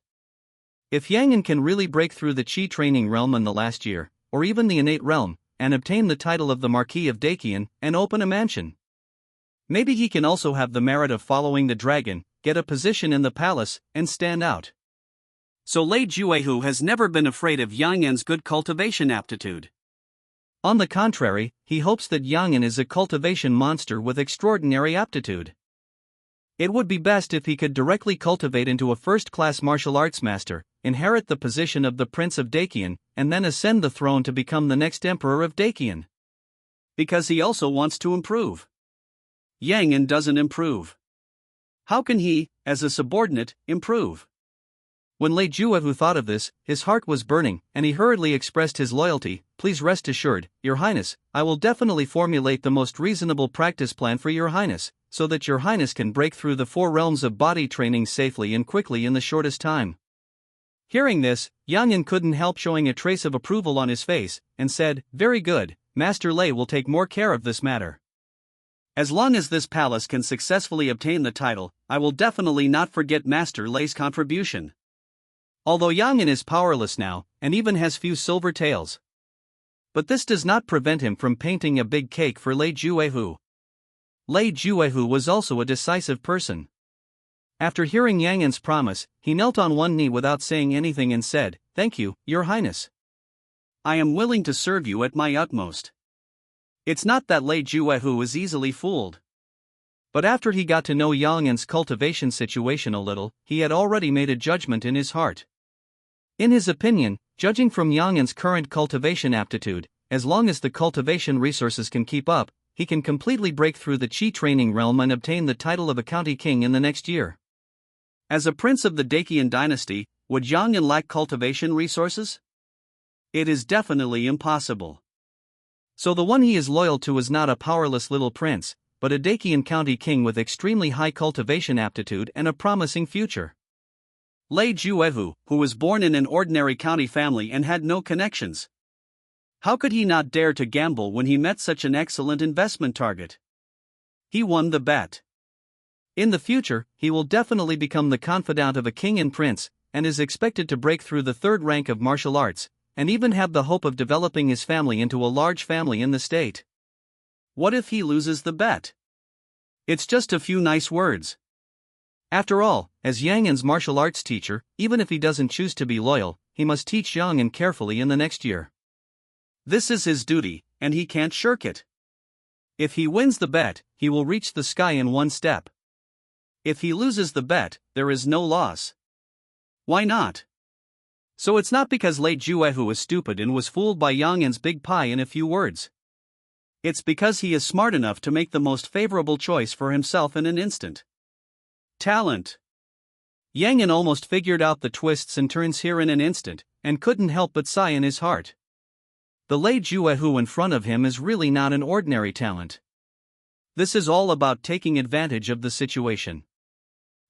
If Yang An can really break through the Qi training realm in the last year, or even the innate realm, and obtain the title of the Marquis of Dakian, and open a mansion, maybe he can also have the merit of following the dragon, get a position in the palace, and stand out. So Lei Juehu has never been afraid of Yang An's good cultivation aptitude. On the contrary, he hopes that Yang An is a cultivation monster with extraordinary aptitude. It would be best if he could directly cultivate into a first-class martial arts master, inherit the position of the Prince of Dakian, and then ascend the throne to become the next Emperor of Dakian. Because he also wants to improve. Yang An doesn't improve. How can he, as a subordinate, improve? When Lei Juehu thought of this, his heart was burning, and he hurriedly expressed his loyalty. Please rest assured, Your Highness, I will definitely formulate the most reasonable practice plan for Your Highness, so that Your Highness can break through the 4 realms of body training safely and quickly in the shortest time. Hearing this, Yang An couldn't help showing a trace of approval on his face, and said, Very good, Master Lei will take more care of this matter. As long as this palace can successfully obtain the title, I will definitely not forget Master Lei's contribution. Although Yang An is powerless now, and even has few silver taels. But this does not prevent him from painting a big cake for Lei Juehu. Lei Juehu was also a decisive person. After hearing Yang An's promise, he knelt on one knee without saying anything and said, Thank you, Your Highness. I am willing to serve you at my utmost. It's not that Lei Juehu is easily fooled. But after he got to know Yang An's cultivation situation a little, he had already made a judgment in his heart. In his opinion, judging from Yang An's current cultivation aptitude, as long as the cultivation resources can keep up, he can completely break through the Qi training realm and obtain the title of a county king in the next year. As a prince of the Dakian dynasty, would Yang An lack cultivation resources? It is definitely impossible. So the one he is loyal to is not a powerless little prince, but a Dakian county king with extremely high cultivation aptitude and a promising future. Lei Juehu, who was born in an ordinary county family and had no connections. How could he not dare to gamble when he met such an excellent investment target? He won the bet. In the future, he will definitely become the confidant of a king and prince, and is expected to break through the 3rd rank of martial arts, and even have the hope of developing his family into a large family in the state. What if he loses the bet? It's just a few nice words. After all, as Yang An's martial arts teacher, even if he doesn't choose to be loyal, he must teach Yang An carefully in the next year. This is his duty, and he can't shirk it. If he wins the bet, he will reach the sky in one step. If he loses the bet, there is no loss. Why not? So it's not because Lei Juehu is stupid and was fooled by Yang An's big pie in a few words. It's because he is smart enough to make the most favorable choice for himself in an instant. Talent. Yang An almost figured out the twists and turns here in an instant, and couldn't help but sigh in his heart. The Lei Juehu in front of him is really not an ordinary talent. This is all about taking advantage of the situation.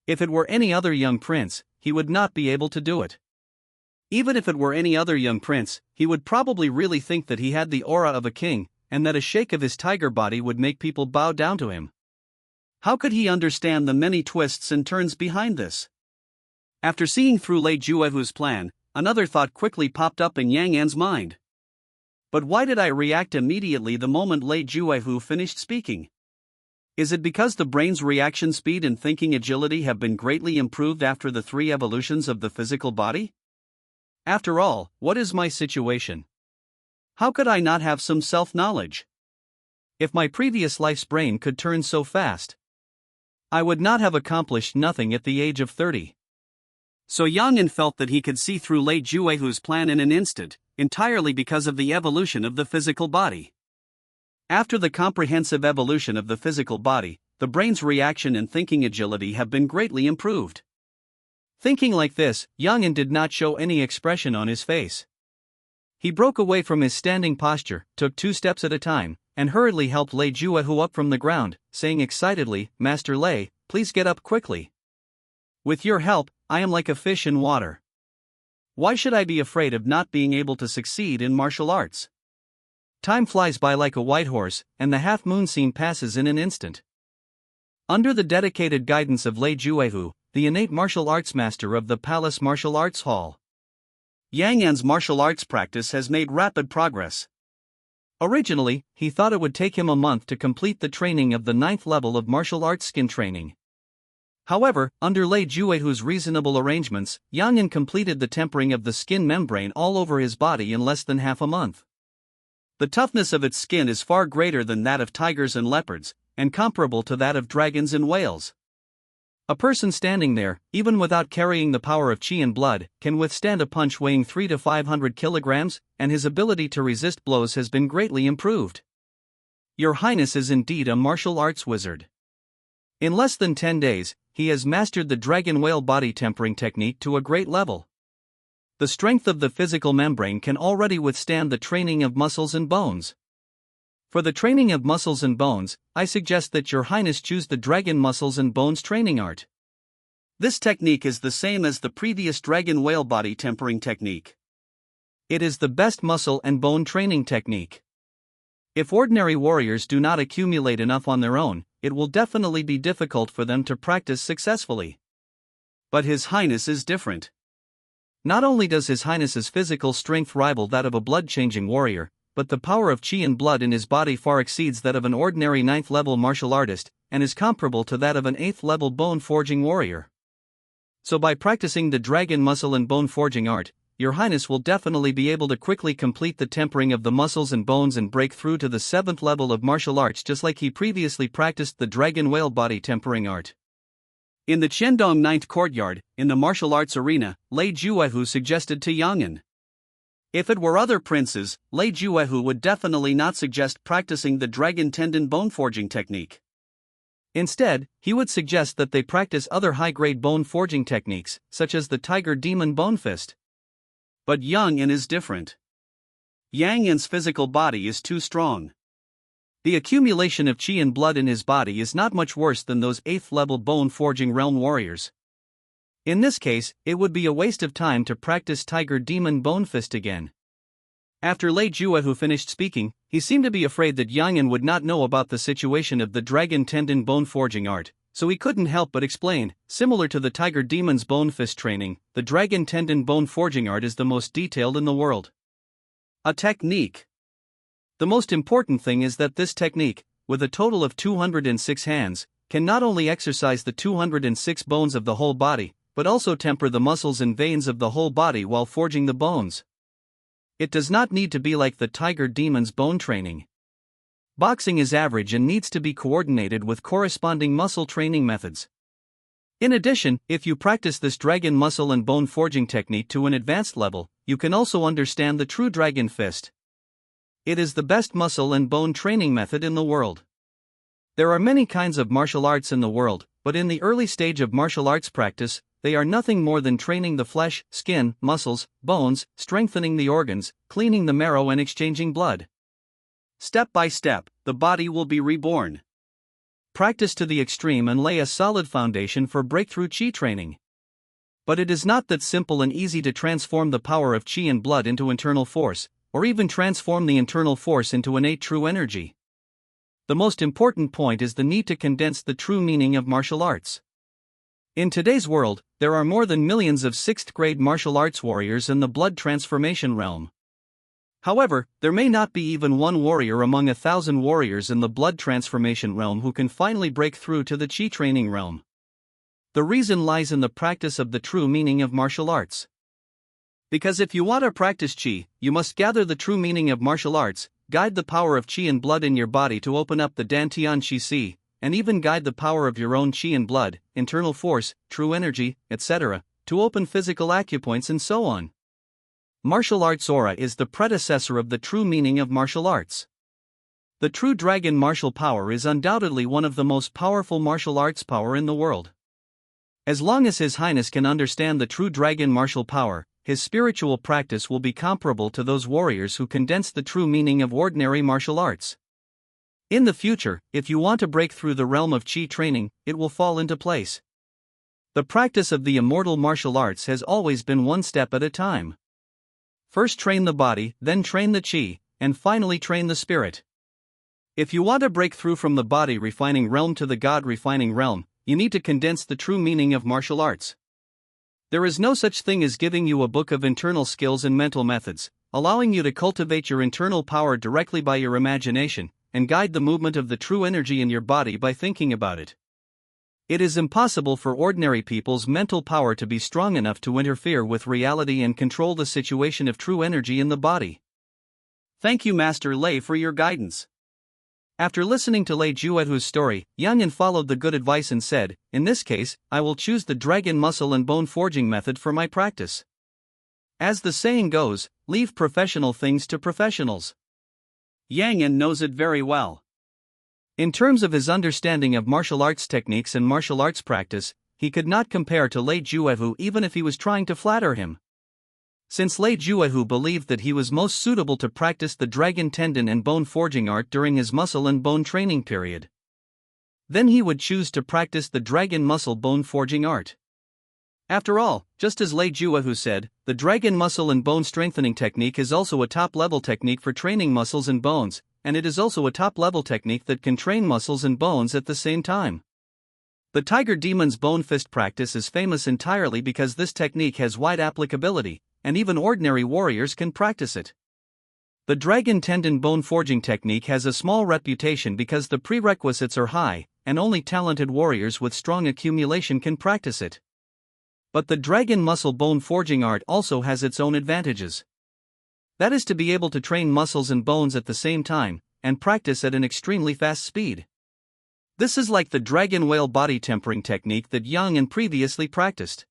If it were any other young prince, he would not be able to do it. Even if it were any other young prince, he would probably really think that he had the aura of a king, and that a shake of his tiger body would make people bow down to him. How could he understand the many twists and turns behind this? After seeing through Lei Juehu's plan, another thought quickly popped up in Yang An's mind. But why did I react immediately the moment Lei Juehu finished speaking? Is it because the brain's reaction speed and thinking agility have been greatly improved after the 3 evolutions of the physical body? After all, what is my situation? How could I not have some self-knowledge? If my previous life's brain could turn so fast, I would not have accomplished nothing at the age of 30. So Yang felt that he could see through Lei Juehu's plan in an instant, entirely because of the evolution of the physical body. After the comprehensive evolution of the physical body, the brain's reaction and thinking agility have been greatly improved. Thinking like this, Yang did not show any expression on his face. He broke away from his standing posture, took 2 steps at a time, and hurriedly helped Lei Juehu up from the ground, saying excitedly, "Master Lei, please get up quickly. With your help, I am like a fish in water. Why should I be afraid of not being able to succeed in martial arts? Time flies by like a white horse, and the half-moon scene passes in an instant." Under the dedicated guidance of Lei Juehu, the innate martial arts master of the Palace Martial Arts Hall, Yang An's martial arts practice has made rapid progress. Originally, he thought it would take him a month to complete the training of the 9th level of martial arts skin training. However, under Lei Juehu's reasonable arrangements, Yang An completed the tempering of the skin membrane all over his body in less than half a month. The toughness of its skin is far greater than that of tigers and leopards, and comparable to that of dragons and whales. A person standing there, even without carrying the power of qi and blood, can withstand a punch weighing 300 to 500 kilograms, and his ability to resist blows has been greatly improved. Your Highness is indeed a martial arts wizard. In less than 10 days, he has mastered the dragon whale body tempering technique to a great level. The strength of the physical membrane can already withstand the training of muscles and bones. For the training of muscles and bones, I suggest that Your Highness choose the Dragon Muscles and Bones Training Art. This technique is the same as the previous dragon whale body tempering technique. It is the best muscle and bone training technique. If ordinary warriors do not accumulate enough on their own, it will definitely be difficult for them to practice successfully. But His Highness is different. Not only does His Highness's physical strength rival that of a blood-changing warrior, but the power of qi and blood in his body far exceeds that of an ordinary 9th-level martial artist, and is comparable to that of an 8th-level bone-forging warrior. So by practicing the dragon muscle and bone-forging art, Your Highness will definitely be able to quickly complete the tempering of the muscles and bones and break through to the 7th level of martial arts just like he previously practiced the dragon whale body tempering art. In the Qiandong 9th courtyard, in the martial arts arena, Lei Juehu suggested to Yang An. If it were other princes, Lei Juehu would definitely not suggest practicing the dragon tendon bone forging technique. Instead, he would suggest that they practice other high-grade bone forging techniques, such as the tiger demon bone fist. But Yang An is different. Yang An's physical body is too strong. The accumulation of qi and blood in his body is not much worse than those 8th-level bone forging realm warriors. In this case, it would be a waste of time to practice Tiger Demon Bone Fist again. After Lei Juehu finished speaking, he seemed to be afraid that Yang An would not know about the situation of the Dragon Tendon Bone Forging art, so he couldn't help but explain, similar to the Tiger Demon's Bone Fist training, the Dragon Tendon Bone Forging art is the most detailed in the world. A technique. The most important thing is that this technique, with a total of 206 hands, can not only exercise the 206 bones of the whole body, but also temper the muscles and veins of the whole body while forging the bones. It does not need to be like the Tiger Demon's bone training. Boxing is average and needs to be coordinated with corresponding muscle training methods. In addition, if you practice this dragon muscle and bone forging technique to an advanced level, you can also understand the true dragon fist. It is the best muscle and bone training method in the world. There are many kinds of martial arts in the world, but in the early stage of martial arts practice, they are nothing more than training the flesh, skin, muscles, bones, strengthening the organs, cleaning the marrow and exchanging blood. Step by step, the body will be reborn. Practice to the extreme and lay a solid foundation for breakthrough qi training. But it is not that simple and easy to transform the power of qi and blood into internal force, or even transform the internal force into innate true energy. The most important point is the need to condense the true meaning of martial arts. In today's world, there are more than millions of 6th-grade martial arts warriors in the blood transformation realm. However, there may not be even one warrior among 1,000 warriors in the blood transformation realm who can finally break through to the qi training realm. The reason lies in the practice of the true meaning of martial arts. Because if you want to practice qi, you must gather the true meaning of martial arts, guide the power of qi and blood in your body to open up the dantian qi si, and even guide the power of your own qi and blood, internal force, true energy, etc., to open physical acupoints and so on. Martial arts aura is the predecessor of the true meaning of martial arts. The true dragon martial power is undoubtedly one of the most powerful martial arts power in the world. As long as His Highness can understand the true dragon martial power, his spiritual practice will be comparable to those warriors who condense the true meaning of ordinary martial arts. In the future, if you want to break through the realm of qi training, it will fall into place. The practice of the immortal martial arts has always been one step at a time. First train the body, then train the qi, and finally train the spirit. If you want to break through from the body refining realm to the God refining realm, you need to condense the true meaning of martial arts. There is no such thing as giving you a book of internal skills and mental methods, allowing you to cultivate your internal power directly by your imagination, and guide the movement of the true energy in your body by thinking about it. It is impossible for ordinary people's mental power to be strong enough to interfere with reality and control the situation of true energy in the body. Thank you, Master Lei, for your guidance. After listening to Lei Juehu's story, Yang Yan followed the good advice and said, "In this case, I will choose the dragon muscle and bone forging method for my practice." As the saying goes, leave professional things to professionals. Yang Yan knows it very well. In terms of his understanding of martial arts techniques and martial arts practice, he could not compare to Lei Juehu even if he was trying to flatter him. Since Lei Juehu believed that he was most suitable to practice the dragon tendon and bone forging art during his muscle and bone training period, then he would choose to practice the dragon muscle bone forging art. After all, just as Lei Juehu said, the dragon muscle and bone strengthening technique is also a top-level technique for training muscles and bones, and it is also a top-level technique that can train muscles and bones at the same time. The Tiger Demon's bone fist practice is famous entirely because this technique has wide applicability, and even ordinary warriors can practice it. The dragon tendon bone forging technique has a small reputation because the prerequisites are high, and only talented warriors with strong accumulation can practice it. But the dragon muscle bone forging art also has its own advantages. That is to be able to train muscles and bones at the same time, and practice at an extremely fast speed. This is like the dragon whale body tempering technique that Yang Yan previously practiced.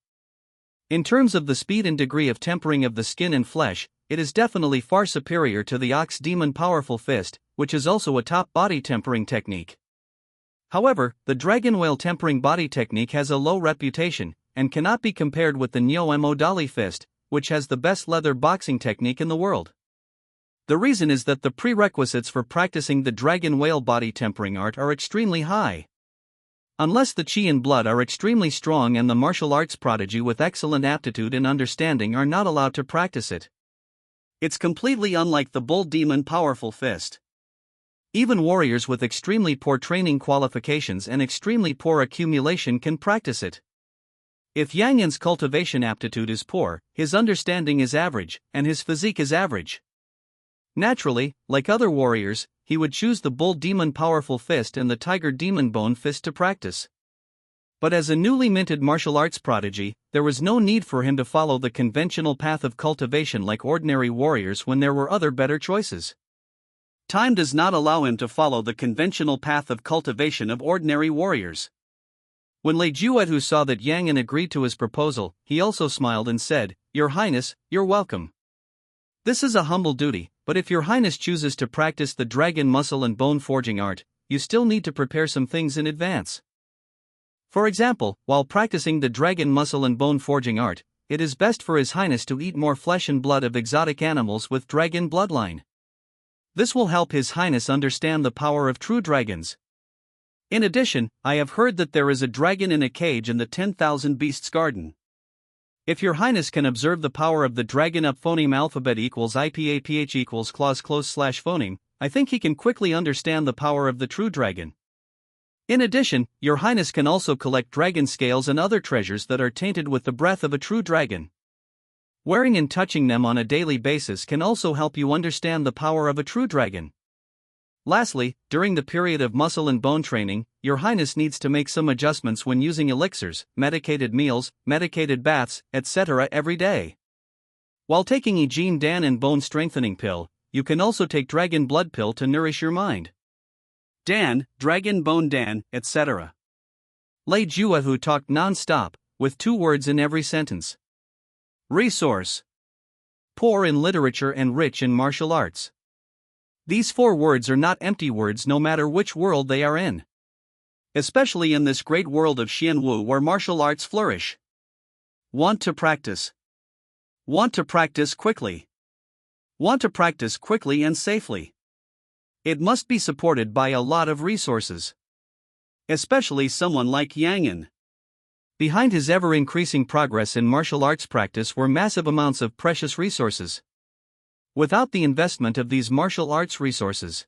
In terms of the speed and degree of tempering of the skin and flesh, it is definitely far superior to the ox demon powerful fist, which is also a top body tempering technique. However, the dragon whale tempering body technique has a low reputation, and cannot be compared with the Nyo Mo Dali fist, which has the best leather boxing technique in the world. The reason is that the prerequisites for practicing the dragon whale body tempering art are extremely high. Unless the qi and blood are extremely strong and the martial arts prodigy with excellent aptitude and understanding are not allowed to practice it. It's completely unlike the bull demon powerful fist. Even warriors with extremely poor training qualifications and extremely poor accumulation can practice it. If Yang Yan's cultivation aptitude is poor, his understanding is average, and his physique is average. Naturally, like other warriors, he would choose the bull demon powerful fist and the tiger demon bone fist to practice. But as a newly minted martial arts prodigy, there was no need for him to follow the conventional path of cultivation like ordinary warriors when there were other better choices. Time does not allow him to follow the conventional path of cultivation of ordinary warriors. When Lei Juehu saw that Yang Yan agreed to his proposal, he also smiled and said, "Your Highness, you're welcome. This is a humble duty, but if Your Highness chooses to practice the dragon muscle and bone forging art, you still need to prepare some things in advance. For example, while practicing the dragon muscle and bone forging art, it is best for His Highness to eat more flesh and blood of exotic animals with dragon bloodline. This will help His Highness understand the power of true dragons. In addition, I have heard that there is a dragon in a cage in the 10,000 Beasts Garden. If Your Highness can observe the power of the dragon up phoneme alphabet equals IPAPH equals clause close slash phoneme, I think he can quickly understand the power of the true dragon. In addition, Your Highness can also collect dragon scales and other treasures that are tainted with the breath of a true dragon. Wearing and touching them on a daily basis can also help you understand the power of a true dragon. Lastly, during the period of muscle and bone training, Your Highness needs to make some adjustments when using elixirs, medicated meals, medicated baths, etc. every day. While taking Ejin Dan and bone strengthening pill, you can also take dragon blood pill to nourish your mind. Dan, dragon bone Dan, etc. Lei Juahu talked non-stop, with 2 words in every sentence. Resource. Poor in literature and rich in martial arts. These 4 words are not empty words no matter which world they are in. Especially in this great world of Xianwu where martial arts flourish. Want to practice. Want to practice quickly. Want to practice quickly and safely. It must be supported by a lot of resources. Especially someone like Yang'an. Behind his ever-increasing progress in martial arts practice were massive amounts of precious resources. Without the investment of these martial arts resources,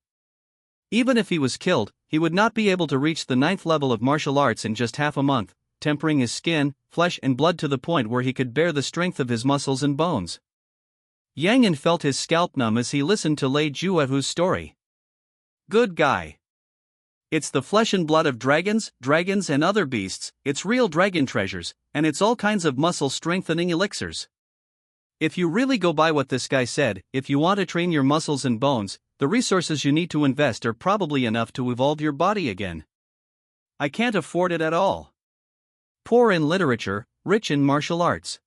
even if he was killed, he would not be able to reach the 9th level of martial arts in just half a month, tempering his skin, flesh and blood to the point where he could bear the strength of his muscles and bones. Yang'an felt his scalp numb as he listened to Lei Juehu's story. Good guy. It's the flesh and blood of dragons and other beasts, it's real dragon treasures, and it's all kinds of muscle strengthening elixirs. If you really go by what this guy said, if you want to train your muscles and bones, the resources you need to invest are probably enough to evolve your body again. I can't afford it at all. Poor in literature, rich in martial arts.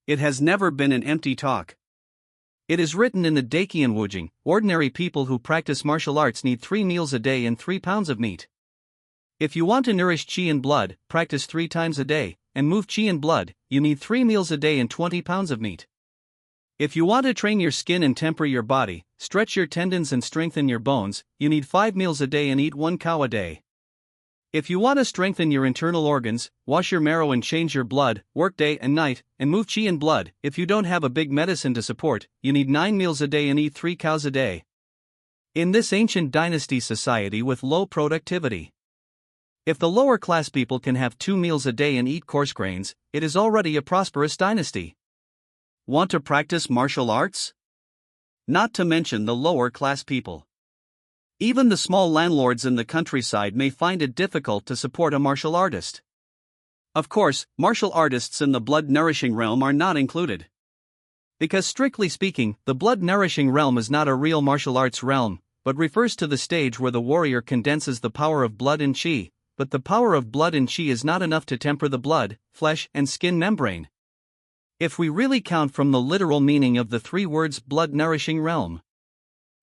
It has never been an empty talk. It is written in the Dakian Wujing, ordinary people who practice martial arts need 3 meals a day and 3 pounds of meat. If you want to nourish qi and blood, practice 3 times a day, and move qi and blood, you need 3 meals a day and 20 pounds of meat. If you want to train your skin and temper your body, stretch your tendons and strengthen your bones, you need 5 meals a day and eat 1 cow a day. If you want to strengthen your internal organs, wash your marrow and change your blood, work day and night, and move qi and blood, if you don't have a big medicine to support, you need 9 meals a day and eat 3 cows a day. In this ancient dynasty society with low productivity, if the lower class people can have 2 meals a day and eat coarse grains, it is already a prosperous dynasty. Want to practice martial arts? Not to mention the lower class people. Even the small landlords in the countryside may find it difficult to support a martial artist. Of course, martial artists in the blood-nourishing realm are not included. Because strictly speaking, the blood-nourishing realm is not a real martial arts realm, but refers to the stage where the warrior condenses the power of blood and qi, but the power of blood and qi is not enough to temper the blood, flesh, and skin membrane. If we really count from the literal meaning of the 3 words blood-nourishing realm,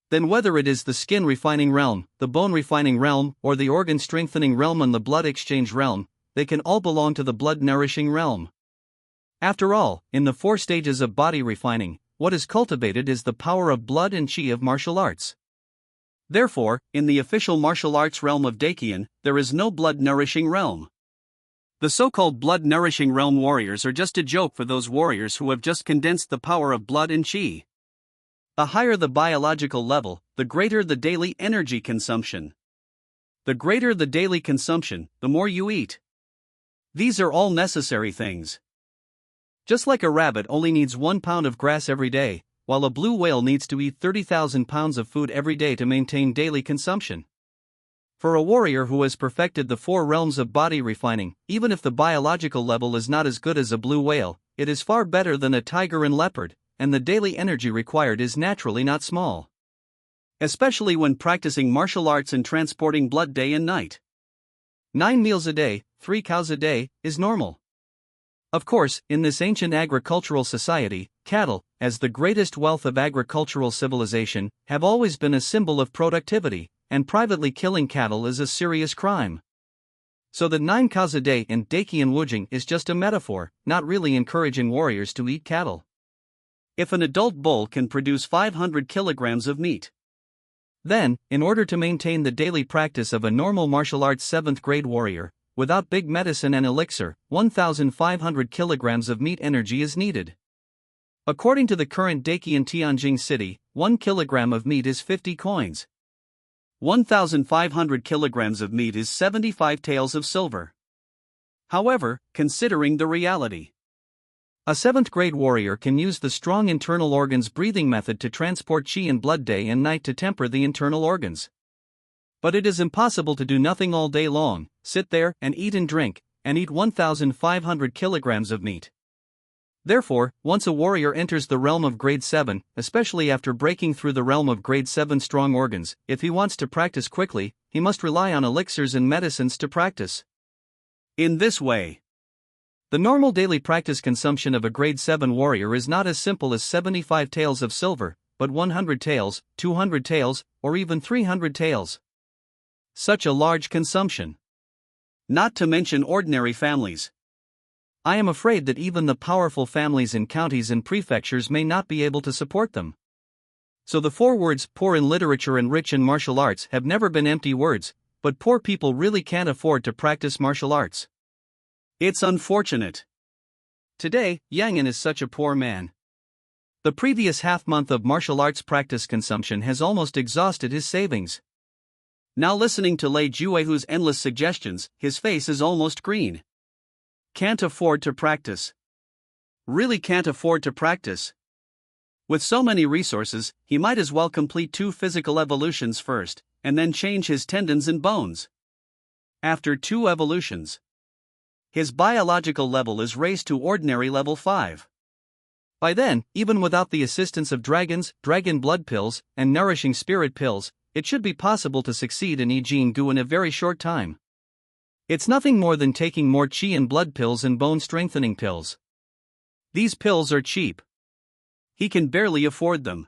then whether it is the skin refining realm, the bone refining realm, or the organ strengthening realm and the blood exchange realm, they can all belong to the blood nourishing realm. After all, in the 4 stages of body refining, what is cultivated is the power of blood and qi of martial arts. Therefore, in the official martial arts realm of Dakian, there is no blood nourishing realm. The so-called blood nourishing realm warriors are just a joke for those warriors who have just condensed the power of blood and qi. The higher the biological level, the greater the daily energy consumption. The greater the daily consumption, the more you eat. These are all necessary things. Just like a rabbit only needs 1 pound of grass every day, while a blue whale needs to eat 30,000 pounds of food every day to maintain daily consumption. For a warrior who has perfected the 4 realms of body refining, even if the biological level is not as good as a blue whale, it is far better than a tiger and leopard, and the daily energy required is naturally not small. Especially when practicing martial arts and transporting blood day and night. 9 meals a day, 3 cows a day, is normal. Of course, in this ancient agricultural society, cattle, as the greatest wealth of agricultural civilization, have always been a symbol of productivity, and privately killing cattle is a serious crime. So the 9 cows a day in Dakian Wujing is just a metaphor, not really encouraging warriors to eat cattle. If an adult bull can produce 500 kilograms of meat, then, in order to maintain the daily practice of a normal martial arts 7th grade warrior, without big medicine and elixir, 1,500 kilograms of meat energy is needed. According to the current Dakian Tianjin city, 1 kilogram of meat is 50 coins. 1,500 kilograms of meat is 75 taels of silver. However, considering the reality, a 7th grade warrior can use the strong internal organs breathing method to transport qi and blood day and night to temper the internal organs. But it is impossible to do nothing all day long, sit there and eat 1,500 kilograms of meat. Therefore, once a warrior enters the realm of grade 7, especially after breaking through the realm of grade 7 strong organs, if he wants to practice quickly, he must rely on elixirs and medicines to practice. In this way, the normal daily practice consumption of a grade 7 warrior is not as simple as 75 taels of silver, but 100 taels, 200 taels, or even 300 taels. Such a large consumption. Not to mention ordinary families. I am afraid that even the powerful families in counties and prefectures may not be able to support them. So the 4 words, poor in literature and rich in martial arts, have never been empty words, but poor people really can't afford to practice martial arts. It's unfortunate. Today, Yang is such a poor man. The previous half-month of martial arts practice consumption has almost exhausted his savings. Now listening to Lei Juehu's endless suggestions, his face is almost green. Can't afford to practice. Really can't afford to practice. With so many resources, he might as well complete 2 physical evolutions first, and then change his tendons and bones. After 2 evolutions, his biological level is raised to ordinary level 5. By then, even without the assistance of dragons, dragon blood pills, and nourishing spirit pills, it should be possible to succeed in Ijin Gu in a very short time. It's nothing more than taking more qi and blood pills and bone strengthening pills. These pills are cheap. He can barely afford them.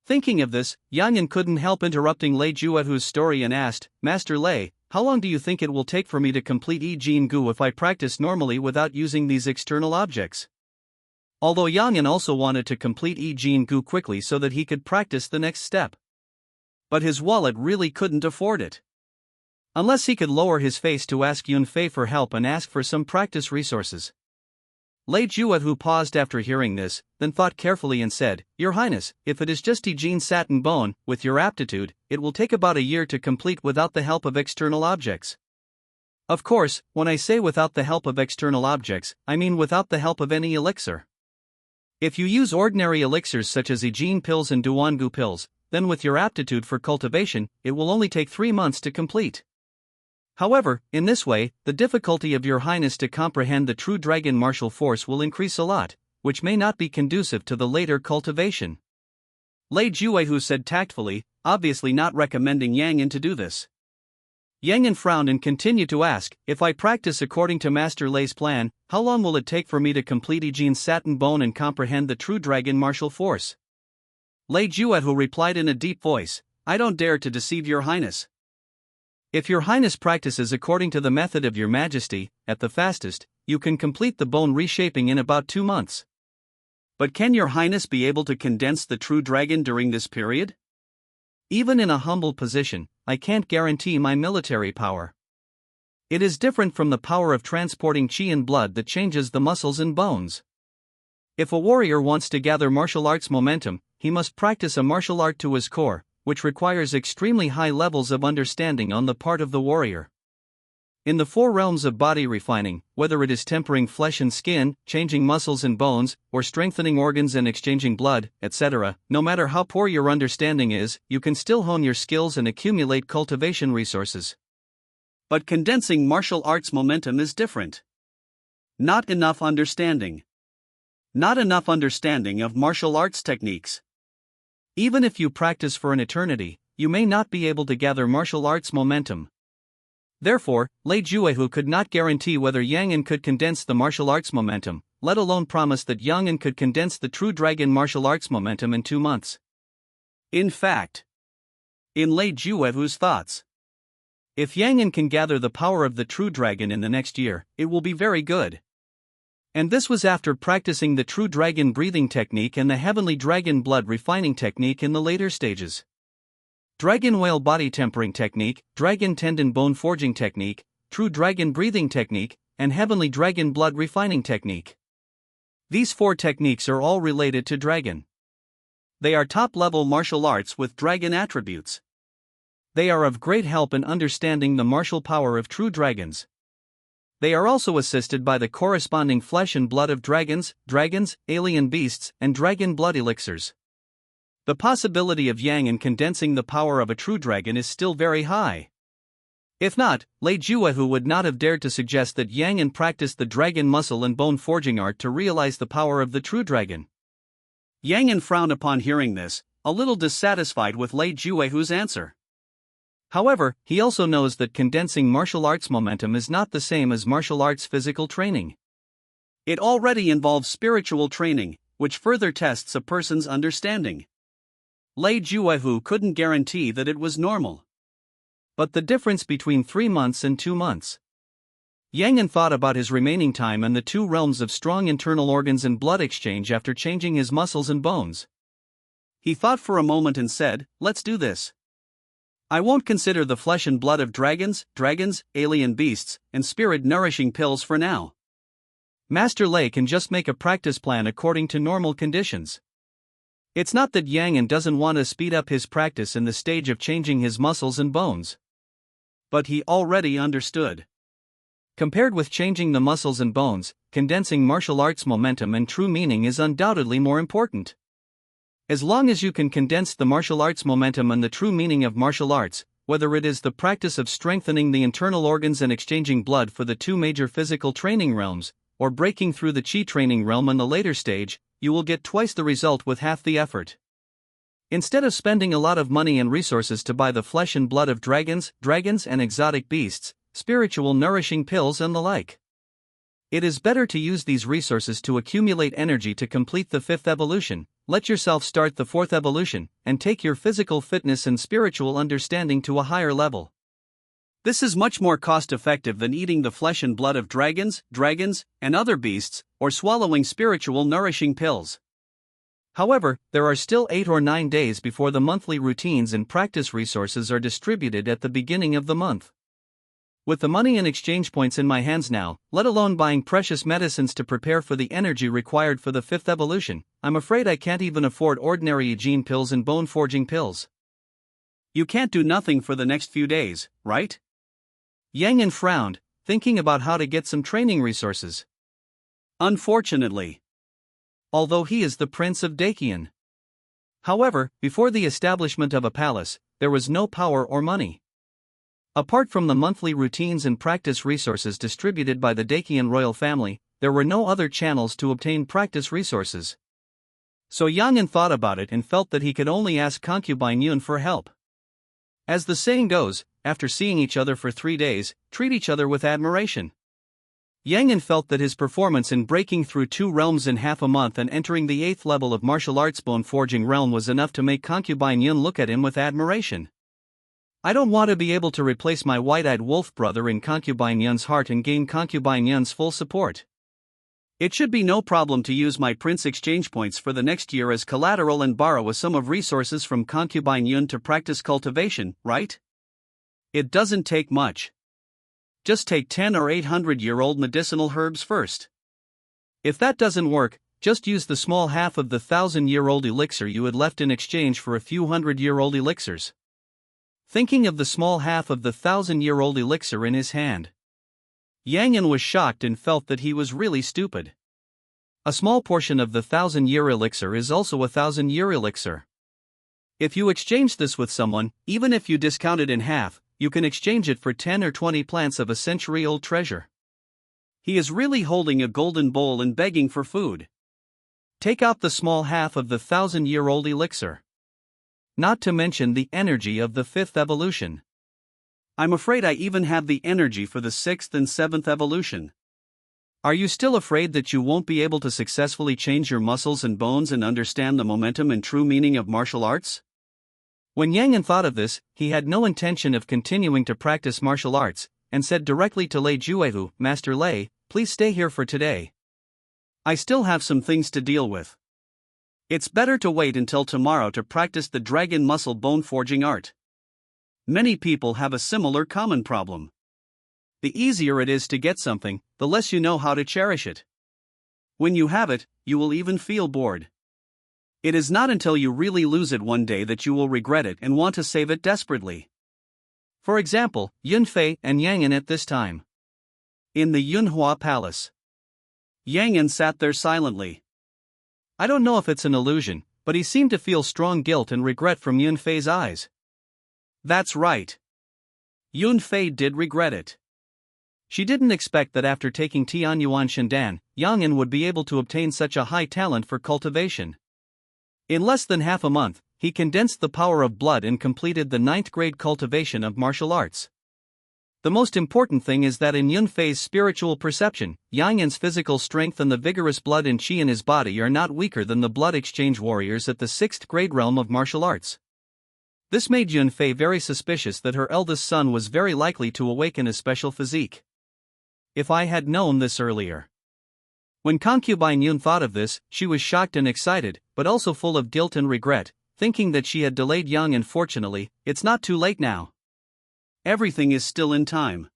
Thinking of this, Yanyan couldn't help interrupting Lei Juehu's story and asked, Master Lei, how long do you think it will take for me to complete Ijin Gu if I practice normally without using these external objects? Although Yanyan also wanted to complete Ijin Gu quickly so that he could practice the next step. But his wallet really couldn't afford it. Unless he could lower his face to ask Yunfei for help and ask for some practice resources. Lei Juehu paused after hearing this, then thought carefully and said, Your Highness, if it is just Ijin satin bone, with your aptitude, it will take about a year to complete without the help of external objects. Of course, when I say without the help of external objects, I mean without the help of any elixir. If you use ordinary elixirs such as Ijin pills and Duangu pills, then with your aptitude for cultivation, it will only take 3 months to complete. However, in this way, the difficulty of your highness to comprehend the true dragon martial force will increase a lot, which may not be conducive to the later cultivation. Lei Juehu said tactfully, obviously not recommending Yang Yan to do this. Yang Yan frowned and continued to ask, if I practice according to Master Lei's plan, how long will it take for me to complete Ijin's satin bone and comprehend the true dragon martial force? Lei Juehu replied in a deep voice, I don't dare to deceive your highness. If your highness practices according to the method of your majesty, at the fastest, you can complete the bone reshaping in about 2 months. But can your highness be able to condense the true dragon during this period? Even in a humble position, I can't guarantee my military power. It is different from the power of transporting qi and blood that changes the muscles and bones. If a warrior wants to gather martial arts momentum, he must practice a martial art to his core, which requires extremely high levels of understanding on the part of the warrior. In the 4 realms of body refining, whether it is tempering flesh and skin, changing muscles and bones, or strengthening organs and exchanging blood, etc., no matter how poor your understanding is, you can still hone your skills and accumulate cultivation resources. But condensing martial arts momentum is different. Not enough understanding. Not enough understanding of martial arts techniques. Even if you practice for an eternity, you may not be able to gather martial arts momentum. Therefore, Lei Juehu could not guarantee whether Yang Yan could condense the martial arts momentum, let alone promise that Yang Yan could condense the true dragon martial arts momentum in 2 months. In fact, in Lei Juehu's thoughts, if Yang Yan can gather the power of the true dragon in the next year, it will be very good. And this was after practicing the true dragon breathing technique and the heavenly dragon blood refining technique in the later stages. Dragon whale body tempering technique, dragon tendon bone forging technique, true dragon breathing technique, and heavenly dragon blood refining technique. These 4 techniques are all related to dragon. They are top-level martial arts with dragon attributes. They are of great help in understanding the martial power of true dragons. They are also assisted by the corresponding flesh and blood of dragons, alien beasts, and dragon blood elixirs. The possibility of Yang in condensing the power of a true dragon is still very high. If not, Lei Juehu would not have dared to suggest that Yang An practiced the dragon muscle and bone forging art to realize the power of the true dragon. Yang An frowned upon hearing this, a little dissatisfied with Lei Juehu's answer. However, he also knows that condensing martial arts momentum is not the same as martial arts physical training. It already involves spiritual training, which further tests a person's understanding. Lei Juehu couldn't guarantee that it was normal. But the difference between 3 months and 2 months. Yang An thought about his remaining time and the two realms of strong internal organs and blood exchange after changing his muscles and bones. He thought for a moment and said, "Let's do this. I won't consider the flesh and blood of dragons, alien beasts, and spirit-nourishing pills for now. Master Lei can just make a practice plan according to normal conditions." It's not that Yang An doesn't want to speed up his practice in the stage of changing his muscles and bones. But he already understood. Compared with changing the muscles and bones, condensing martial arts momentum and true meaning is undoubtedly more important. As long as you can condense the martial arts momentum and the true meaning of martial arts, whether it is the practice of strengthening the internal organs and exchanging blood for the two major physical training realms, or breaking through the chi training realm in the later stage, you will get twice the result with half the effort. Instead of spending a lot of money and resources to buy the flesh and blood of dragons and exotic beasts, spiritual nourishing pills and the like. It is better to use these resources to accumulate energy to complete the 5th evolution, let yourself start the 4th evolution, and take your physical fitness and spiritual understanding to a higher level. This is much more cost-effective than eating the flesh and blood of dragons, and other beasts, or swallowing spiritual nourishing pills. However, there are still 8 or 9 days before the monthly routines and practice resources are distributed at the beginning of the month. With the money and exchange points in my hands now, let alone buying precious medicines to prepare for the energy required for the 5th evolution, I'm afraid I can't even afford ordinary hygiene pills and bone forging pills. You can't do nothing for the next few days, right? Yang An frowned, thinking about how to get some training resources. Unfortunately. Although he is the Prince of Dakian. However, before the establishment of a palace, there was no power or money. Apart from the monthly routines and practice resources distributed by the Dakian royal family, there were no other channels to obtain practice resources. So Yang An thought about it and felt that he could only ask concubine Yun for help. As the saying goes, after seeing each other for 3 days, treat each other with admiration. Yang An felt that his performance in breaking through 2 realms in half a month and entering the 8th level of martial arts bone forging realm was enough to make concubine Yun look at him with admiration. I don't want to be able to replace my white-eyed wolf brother in concubine Yun's heart and gain concubine Yun's full support. It should be no problem to use my prince exchange points for the next year as collateral and borrow a sum of resources from concubine Yun to practice cultivation, right? It doesn't take much. Just take 10 or 800-year-old medicinal herbs first. If that doesn't work, just use the small half of the 1,000-year-old elixir you had left in exchange for a few 100-year-old elixirs. Thinking of the small half of the 1,000-year-old elixir in his hand, Yang An was shocked and felt that he was really stupid. A small portion of the 1,000-year elixir is also a 1,000-year elixir. If you exchange this with someone, even if you discount it in half, you can exchange it for 10 or 20 plants of a century-old treasure. He is really holding a golden bowl and begging for food. Take out the small half of the 1,000-year-old elixir. Not to mention the energy of the 5th evolution. I'm afraid I even have the energy for the 6th and 7th evolution. Are you still afraid that you won't be able to successfully change your muscles and bones and understand the momentum and true meaning of martial arts? When Yang An thought of this, he had no intention of continuing to practice martial arts, and said directly to Lei Juehu, "Master Lei, please stay here for today. I still have some things to deal with. It's better to wait until tomorrow to practice the dragon muscle bone forging art." Many people have a similar common problem. The easier it is to get something, the less you know how to cherish it. When you have it, you will even feel bored. It is not until you really lose it one day that you will regret it and want to save it desperately. For example, Yun Fei and Yang An at this time. In the Yunhua Palace. Yang An sat there silently. I don't know if it's an illusion, but he seemed to feel strong guilt and regret from Yun Fei's eyes. That's right. Yun Fei did regret it. She didn't expect that after taking Tianyuan Shindan, Yang An would be able to obtain such a high talent for cultivation. In less than half a month, he condensed the power of blood and completed the 9th grade cultivation of martial arts. The most important thing is that in Yun Fei's spiritual perception, Yang An's physical strength and the vigorous blood and qi in his body are not weaker than the blood exchange warriors at the 6th grade realm of martial arts. This made Yun Fei very suspicious that her eldest son was very likely to awaken a special physique. If I had known this earlier. When concubine Yun thought of this, she was shocked and excited, but also full of guilt and regret, thinking that she had delayed Yang, and fortunately, it's not too late now. Everything is still in time.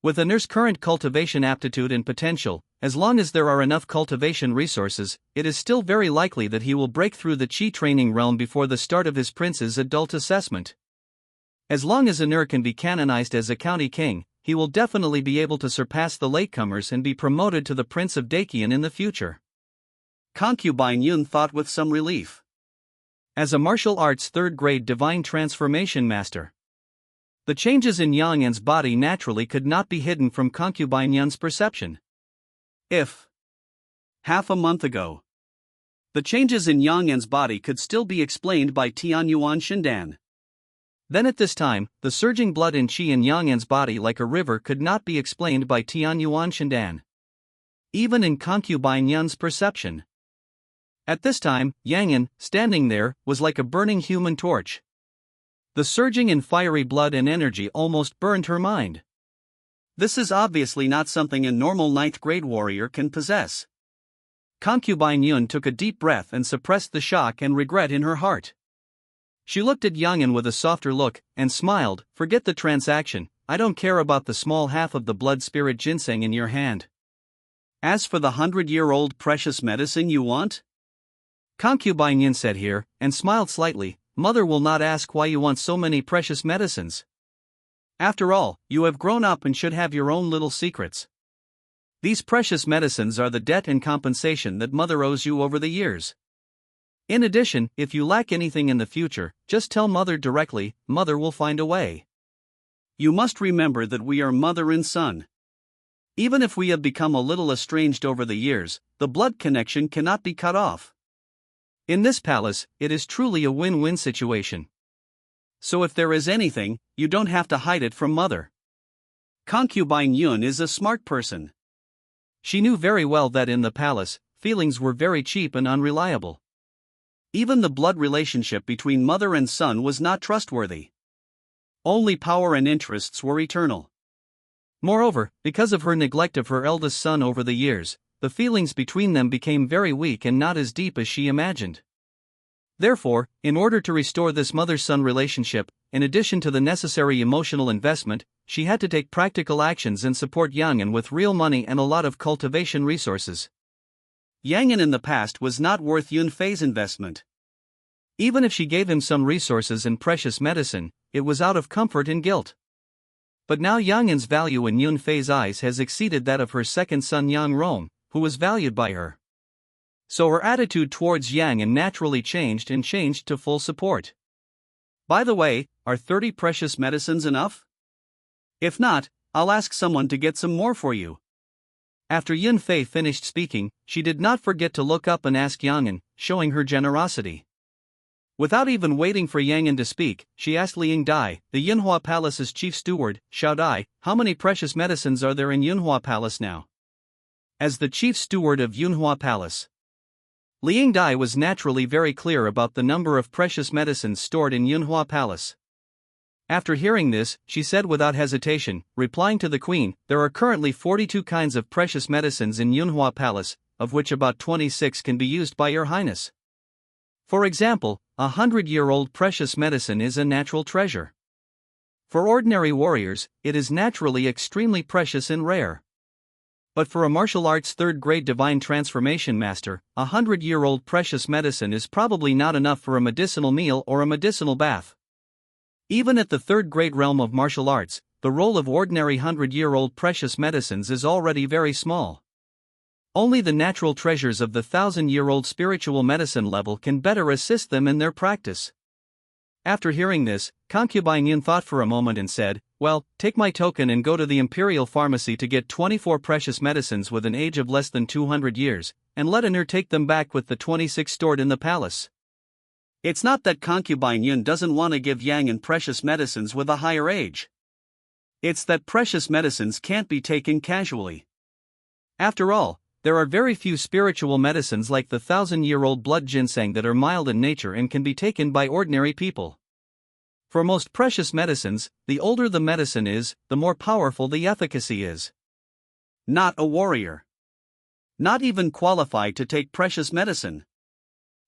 With a nurse's current cultivation aptitude and potential, as long as there are enough cultivation resources, it is still very likely that he will break through the Qi training realm before the start of his prince's adult assessment. As long as Anur can be canonized as a county king, he will definitely be able to surpass the latecomers and be promoted to the Prince of Dakian in the future. Concubine Yun thought with some relief. As a martial arts 3rd grade divine transformation master, the changes in Yang An's body naturally could not be hidden from concubine Yun's perception. If half a month ago, the changes in Yang An's body could still be explained by Tianyuan Shindan, then at this time, the surging blood and qi in Yang An's body like a river could not be explained by Tianyuan Shindan. Even in concubine Yun's perception. At this time, Yang An, standing there, was like a burning human torch. The surging and fiery blood and energy almost burned her mind. This is obviously not something a normal 9th grade warrior can possess. Concubine Yun took a deep breath and suppressed the shock and regret in her heart. She looked at Yang An with a softer look, and smiled. Forget the transaction, I don't care about the small half of the blood spirit ginseng in your hand. As for the 100-year-old precious medicine you want? Concubine Yin said here, and smiled slightly. Mother will not ask why you want so many precious medicines. After all, you have grown up and should have your own little secrets. These precious medicines are the debt and compensation that Mother owes you over the years. In addition, if you lack anything in the future, just tell Mother directly, Mother will find a way. You must remember that we are mother and son. Even if we have become a little estranged over the years, the blood connection cannot be cut off. In this palace, it is truly a win-win situation. So if there is anything, you don't have to hide it from Mother. Concubine Yun is a smart person. She knew very well that in the palace, feelings were very cheap and unreliable. Even the blood relationship between mother and son was not trustworthy. Only power and interests were eternal. Moreover, because of her neglect of her eldest son over the years, the feelings between them became very weak and not as deep as she imagined. Therefore, in order to restore this mother-son relationship, in addition to the necessary emotional investment, she had to take practical actions and support Yang An with real money and a lot of cultivation resources. Yang An in the past was not worth Yun Fei's investment. Even if she gave him some resources and precious medicine, it was out of comfort and guilt. But now Yang An's value in Yun Fei's eyes has exceeded that of her second son Yang Rong, who was valued by her. So her attitude towards Yang An naturally changed to full support. By the way, are 30 precious medicines enough? If not, I'll ask someone to get some more for you. After Yun Fei finished speaking, she did not forget to look up and ask Yang An, showing her generosity. Without even waiting for Yang An to speak, she asked Liang Dai, the Yunhua Palace's chief steward, Xiao Dai, how many precious medicines are there in Yunhua Palace now? As the chief steward of Yunhua Palace, Liang Dai was naturally very clear about the number of precious medicines stored in Yunhua Palace. After hearing this, she said without hesitation, replying to the queen, there are currently 42 kinds of precious medicines in Yunhua Palace, of which about 26 can be used by your highness. For example, 100-year-old precious medicine is a natural treasure. For ordinary warriors, it is naturally extremely precious and rare. But for a martial arts 3rd grade divine transformation master, 100-year-old precious medicine is probably not enough for a medicinal meal or a medicinal bath. Even at the 3rd grade realm of martial arts, the role of ordinary 100-year-old precious medicines is already very small. Only the natural treasures of the 1,000-year-old spiritual medicine level can better assist them in their practice. After hearing this, concubine Yun thought for a moment and said, "Well, take my token and go to the imperial pharmacy to get 24 precious medicines with an age of less than 200 years, and let Anur take them back with the 26 stored in the palace." It's not that concubine Yun doesn't want to give Yang An precious medicines with a higher age. It's that precious medicines can't be taken casually. After all, there are very few spiritual medicines like the 1,000-year-old blood ginseng that are mild in nature and can be taken by ordinary people. For most precious medicines, the older the medicine is, the more powerful the efficacy is. Not a warrior. Not even qualified to take precious medicine.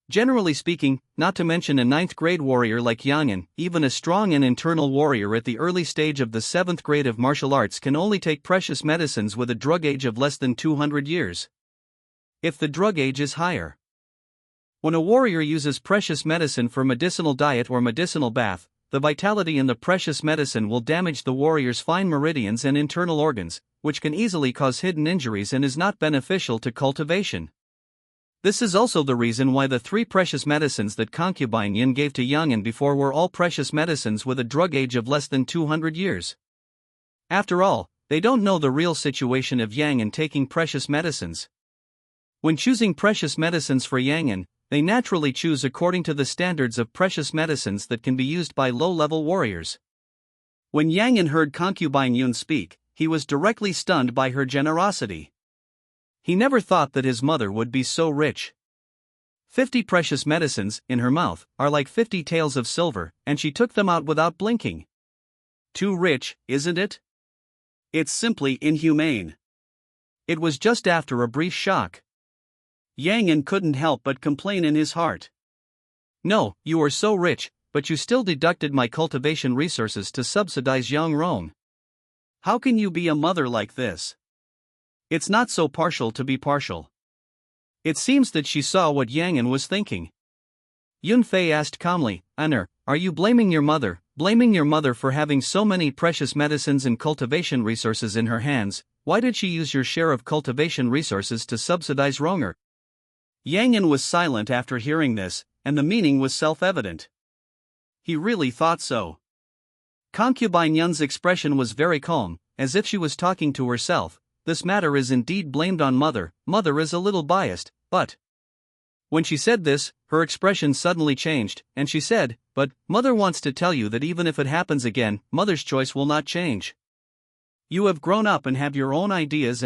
Generally speaking, not to mention a 9th grade warrior like Yang An, even a strong and internal warrior at the early stage of the 7th grade of martial arts can only take precious medicines with a drug age of less than 200 years. If the drug age is higher. When a warrior uses precious medicine for medicinal diet or medicinal bath, the vitality in the precious medicine will damage the warrior's fine meridians and internal organs, which can easily cause hidden injuries and is not beneficial to cultivation. This is also the reason why the 3 precious medicines that concubine Yin gave to Yang An before were all precious medicines with a drug age of less than 200 years. After all, they don't know the real situation of Yang An taking precious medicines. When choosing precious medicines for Yang An, they naturally choose according to the standards of precious medicines that can be used by low-level warriors. When Yang An heard concubine Yun speak, he was directly stunned by her generosity. He never thought that his mother would be so rich. 50 precious medicines, in her mouth, are like 50 taels of silver, and she took them out without blinking. Too rich, isn't it? It's simply inhumane. It was just after a brief shock. Yang An couldn't help but complain in his heart. "No, you are so rich, but you still deducted my cultivation resources to subsidize Yang Rong. How can you be a mother like this? It's not so partial to be partial." It seems that she saw what Yang An was thinking. Yun Fei asked calmly, "Anur, are you blaming your mother for having so many precious medicines and cultivation resources in her hands? Why did she use your share of cultivation resources to subsidize Ronger?" Yang An was silent after hearing this, and the meaning was self-evident. He really thought so. Concubine Yun's expression was very calm, as if she was talking to herself. "This matter is indeed blamed on mother. Mother is a little biased, but..." When she said this, her expression suddenly changed, and she said, "But, mother wants to tell you that even if it happens again, mother's choice will not change. You have grown up and have your own ideas.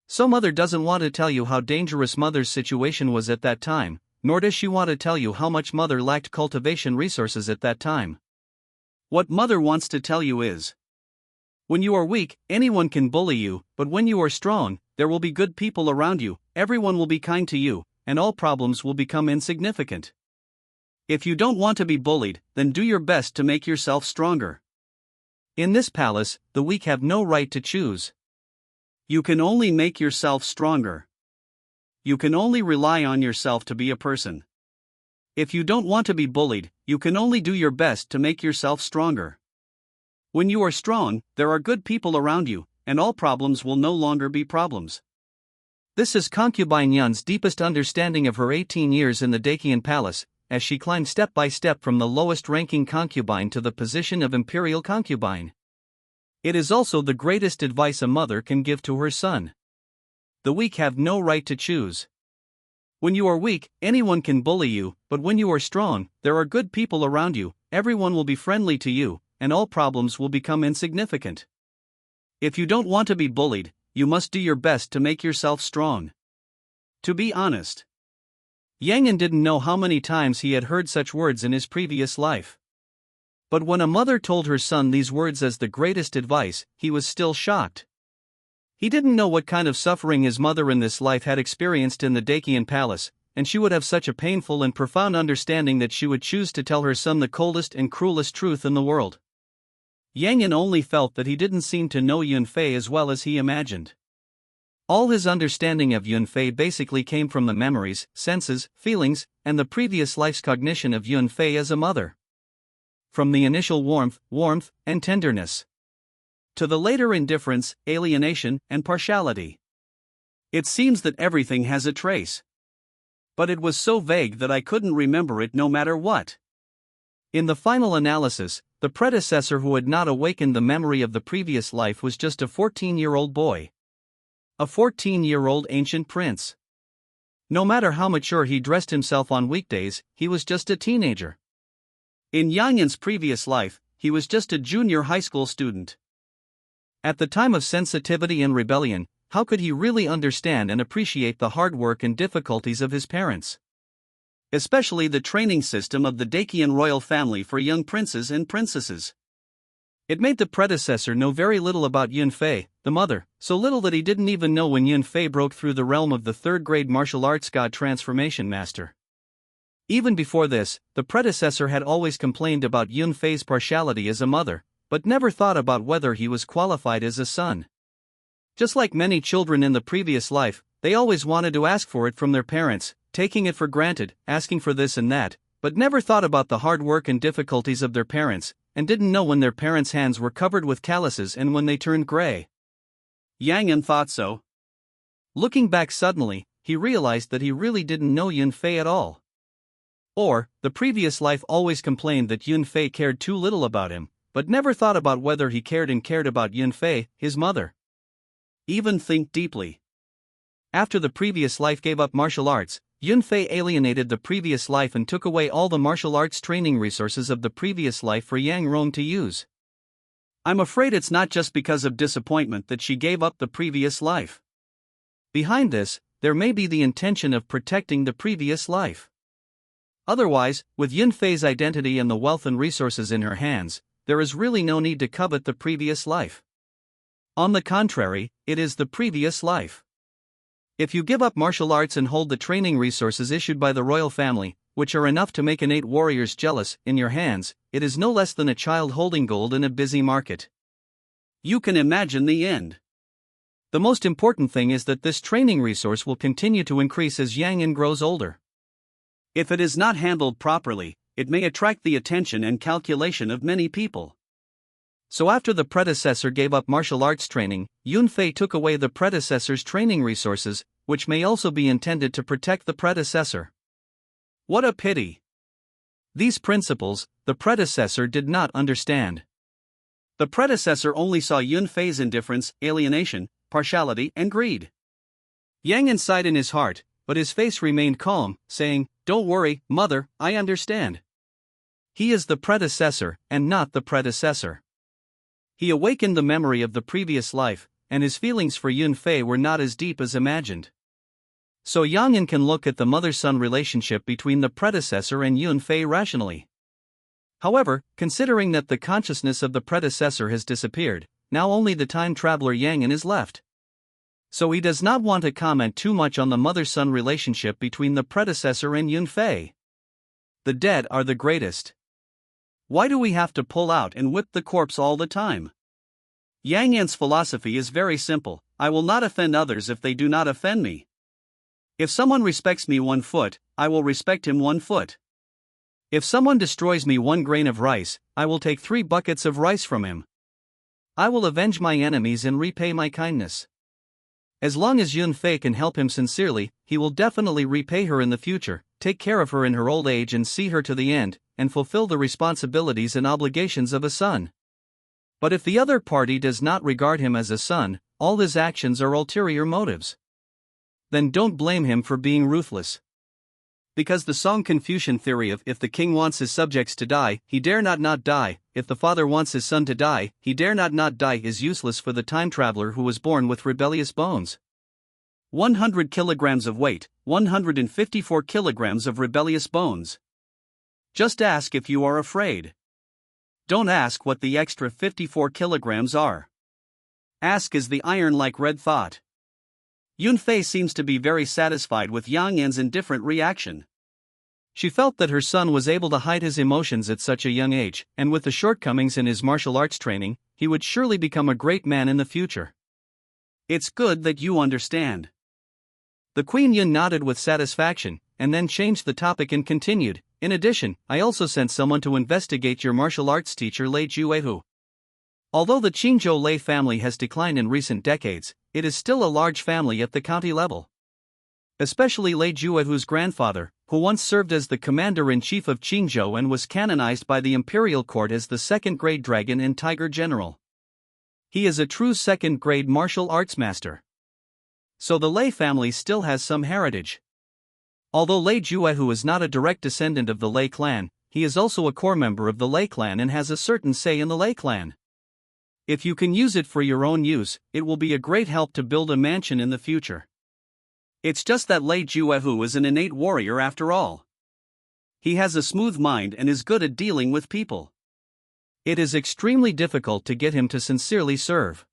So mother doesn't want to tell you how dangerous mother's situation was at that time, nor does she want to tell you how much mother lacked cultivation resources at that time. What mother wants to tell you is, when you are weak, anyone can bully you, but when you are strong, there will be good people around you, everyone will be kind to you, and all problems will become insignificant. If you don't want to be bullied, then do your best to make yourself stronger. In this palace, the weak have no right to choose. You can only make yourself stronger. You can only rely on yourself to be a person. If you don't want to be bullied, you can only do your best to make yourself stronger. When you are strong, there are good people around you, and all problems will no longer be problems." This is concubine Yun's deepest understanding of her 18 years in the Dakian palace, as she climbed step by step from the lowest-ranking concubine to the position of imperial concubine. It is also the greatest advice a mother can give to her son. The weak have no right to choose. When you are weak, anyone can bully you, but when you are strong, there are good people around you, everyone will be friendly to you, and all problems will become insignificant. If you don't want to be bullied, you must do your best to make yourself strong. To be honest, Yang An didn't know how many times he had heard such words in his previous life. But when a mother told her son these words as the greatest advice, he was still shocked. He didn't know what kind of suffering his mother in this life had experienced in the Dakian palace, and she would have such a painful and profound understanding that she would choose to tell her son the coldest and cruelest truth in the world. Yang An only felt that he didn't seem to know Yun Fei as well as he imagined. All his understanding of Yun Fei basically came from the memories, senses, feelings, and the previous life's cognition of Yun Fei as a mother. From the initial warmth, and tenderness, to the later indifference, alienation, and partiality. It seems that everything has a trace. But it was so vague that I couldn't remember it no matter what. In the final analysis, the predecessor who had not awakened the memory of the previous life was just a 14-year-old boy. A 14-year-old ancient prince. No matter how mature he dressed himself on weekdays, he was just a teenager. In Yang Yan's previous life, he was just a junior high school student. At the time of sensitivity and rebellion, how could he really understand and appreciate the hard work and difficulties of his parents? Especially the training system of the Dakian royal family for young princes and princesses. It made the predecessor know very little about Yunfei, the mother, so little that he didn't even know when Yunfei broke through the realm of the third-grade martial arts god transformation master. Even before this, the predecessor had always complained about Yunfei's partiality as a mother, but never thought about whether he was qualified as a son. Just like many children in the previous life, they always wanted to ask for it from their parents, taking it for granted, asking for this and that, but never thought about the hard work and difficulties of their parents, and didn't know when their parents' hands were covered with calluses and when they turned gray. Yang Yan thought so. Looking back suddenly, he realized that he really didn't know Yunfei at all. Or, the previous life always complained that Yunfei cared too little about him, but never thought about whether he cared about Yunfei, his mother. Even think deeply. After the previous life gave up martial arts, Yunfei alienated the previous life and took away all the martial arts training resources of the previous life for Yang Rong to use. I'm afraid it's not just because of disappointment that she gave up the previous life. Behind this, there may be the intention of protecting the previous life. Otherwise, with Yunfei's identity and the wealth and resources in her hands, there is really no need to covet the previous life. On the contrary, it is the previous life. If you give up martial arts and hold the training resources issued by the royal family, which are enough to make innate warriors jealous, in your hands, it is no less than a child holding gold in a busy market. You can imagine the end. The most important thing is that this training resource will continue to increase as Yang Yan grows older. If it is not handled properly, it may attract the attention and calculation of many people. So after the predecessor gave up martial arts training, Yunfei took away the predecessor's training resources, which may also be intended to protect the predecessor. What a pity! These principles, the predecessor did not understand. The predecessor only saw Yunfei's indifference, alienation, partiality, and greed. Yang Yan sighed in his heart, but his face remained calm, saying, "Don't worry, mother, I understand. He is the predecessor, and not the predecessor." He awakened the memory of the previous life, and his feelings for Yunfei were not as deep as imagined. So Yang Yan can look at the mother-son relationship between the predecessor and Yunfei rationally. However, considering that the consciousness of the predecessor has disappeared, now only the time traveler Yang Yan is left. So he does not want to comment too much on the mother-son relationship between the predecessor and Yunfei. The dead are the greatest. Why do we have to pull out and whip the corpse all the time? Yang Yan's philosophy is very simple: I will not offend others if they do not offend me. If someone respects me 1 foot, I will respect him 1 foot. If someone destroys me 1 grain of rice, I will take 3 buckets of rice from him. I will avenge my enemies and repay my kindness. As long as Yunfei can help him sincerely, he will definitely repay her in the future, take care of her in her old age and see her to the end, and fulfill the responsibilities and obligations of a son. But if the other party does not regard him as a son, all his actions are ulterior motives. Then don't blame him for being ruthless. Because the Song Confucian theory of if the king wants his subjects to die, he dare not die, if the father wants his son to die, he dare not die is useless for the time traveler who was born with rebellious bones. 100 kilograms of weight, 154 kilograms of rebellious bones. Just ask if you are afraid. Don't ask what the extra 54 kilograms are. Ask is the iron-like red thought. Yunfei seems to be very satisfied with Yang Yan's indifferent reaction. She felt that her son was able to hide his emotions at such a young age, and with the shortcomings in his martial arts training, he would surely become a great man in the future. It's good that you understand. The Queen Yun nodded with satisfaction, and then changed the topic and continued, in addition, I also sent someone to investigate your martial arts teacher Lei Juehu. Although the Qingzhou Lei family has declined in recent decades, it is still a large family at the county level. Especially Lei Juehu's grandfather, who once served as the commander-in-chief of Qingzhou and was canonized by the imperial court as the second-grade dragon and tiger general. He is a true second-grade martial arts master. So the Lei family still has some heritage. Although Lei Juehu is not a direct descendant of the Lei clan, he is also a core member of the Lei clan and has a certain say in the Lei clan. If you can use it for your own use, it will be a great help to build a mansion in the future. It's just that Lei Juehu is an innate warrior after all. He has a smooth mind and is good at dealing with people. It is extremely difficult to get him to sincerely serve.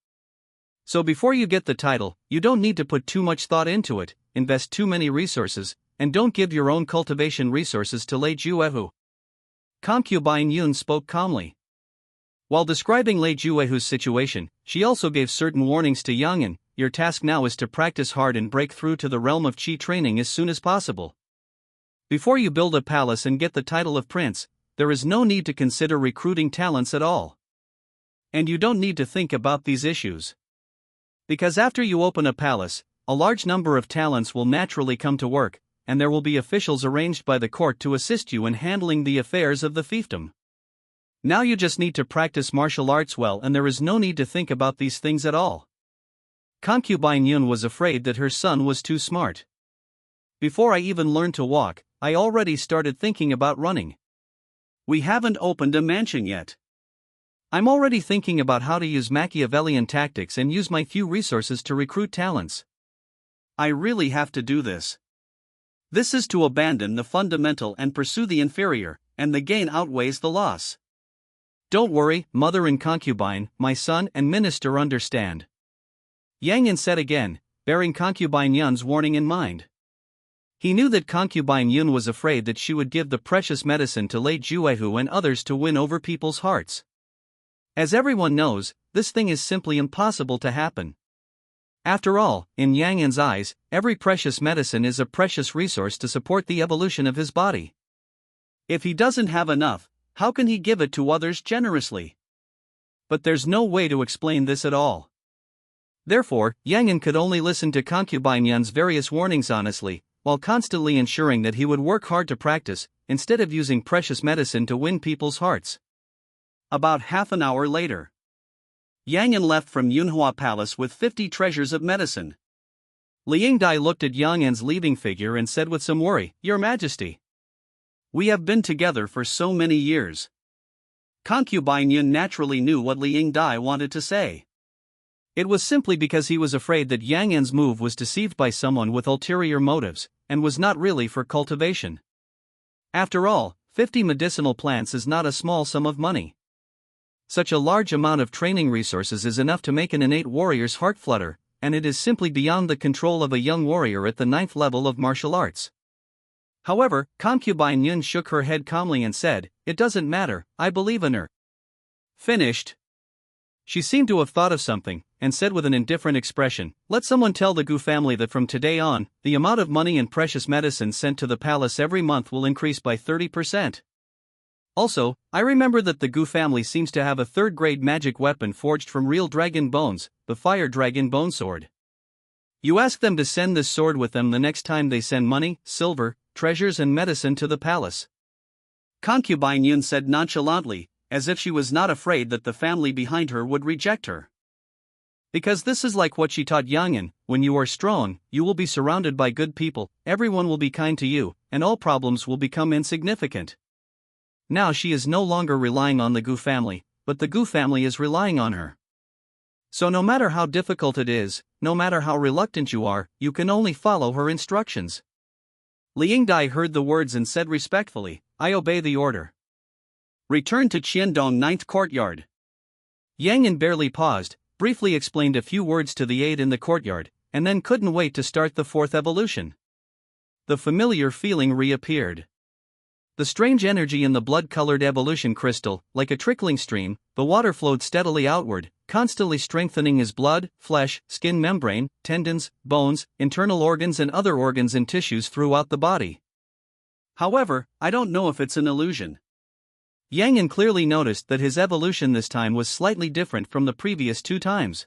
So before you get the title, you don't need to put too much thought into it, invest too many resources, and don't give your own cultivation resources to Lei Juehu. Concubine Yun spoke calmly. While describing Lei Juehu's situation, she also gave certain warnings to Yang'an. Your task now is to practice hard and break through to the realm of Qi training as soon as possible. Before you build a palace and get the title of prince, there is no need to consider recruiting talents at all. And you don't need to think about these issues. Because after you open a palace, a large number of talents will naturally come to work, and there will be officials arranged by the court to assist you in handling the affairs of the fiefdom. Now you just need to practice martial arts well, and there is no need to think about these things at all. Concubine Yun was afraid that her son was too smart. Before I even learned to walk, I already started thinking about running. We haven't opened a mansion yet. I'm already thinking about how to use Machiavellian tactics and use my few resources to recruit talents. I really have to do this. This is to abandon the fundamental and pursue the inferior, and the gain outweighs the loss. Don't worry, mother and concubine, my son and minister understand. Yang Yan said again, bearing concubine Yun's warning in mind. He knew that concubine Yun was afraid that she would give the precious medicine to Lei Juehu and others to win over people's hearts. As everyone knows, this thing is simply impossible to happen. After all, in Yang Yan's eyes, every precious medicine is a precious resource to support the evolution of his body. If he doesn't have enough, how can he give it to others generously? But there's no way to explain this at all. Therefore, Yang Yan could only listen to concubine Yun's various warnings honestly, while constantly ensuring that he would work hard to practice, instead of using precious medicine to win people's hearts. About half an hour later, Yang Yan left from Yunhua Palace with 50 treasures of medicine. Li Yingdai looked at Yang Yan's leaving figure and said with some worry, Your Majesty, we have been together for so many years. Concubine Yun naturally knew what Li Yingdai wanted to say. It was simply because he was afraid that Yang Yan's move was deceived by someone with ulterior motives, and was not really for cultivation. After all, 50 medicinal plants is not a small sum of money. Such a large amount of training resources is enough to make an innate warrior's heart flutter, and it is simply beyond the control of a young warrior at the 9th level of martial arts. However, concubine Yun shook her head calmly and said, It doesn't matter, I believe in her. Finished. She seemed to have thought of something, and said with an indifferent expression, Let someone tell the Gu family that from today on, the amount of money and precious medicine sent to the palace every month will increase by 30%. Also, I remember that the Gu family seems to have a third-grade magic weapon forged from real dragon bones, the Fire Dragon Bone Sword. You ask them to send this sword with them the next time they send money, silver, treasures and medicine to the palace. Concubine Yun said nonchalantly, as if she was not afraid that the family behind her would reject her. Because this is like what she taught Yang Yan, when you are strong, you will be surrounded by good people, everyone will be kind to you, and all problems will become insignificant. Now she is no longer relying on the Gu family, but the Gu family is relying on her. So no matter how difficult it is, no matter how reluctant you are, you can only follow her instructions. Li Yingdai heard the words and said respectfully, I obey the order. Return to Qiandong 9th courtyard. Yang Yan barely paused, briefly explained a few words to the aide in the courtyard, and then couldn't wait to start the 4th evolution. The familiar feeling reappeared. The strange energy in the blood-colored evolution crystal, like a trickling stream, the water flowed steadily outward, constantly strengthening his blood, flesh, skin membrane, tendons, bones, internal organs and other organs and tissues throughout the body. However, I don't know if it's an illusion. Yang Yan clearly noticed that his evolution this time was slightly different from the previous 2 times.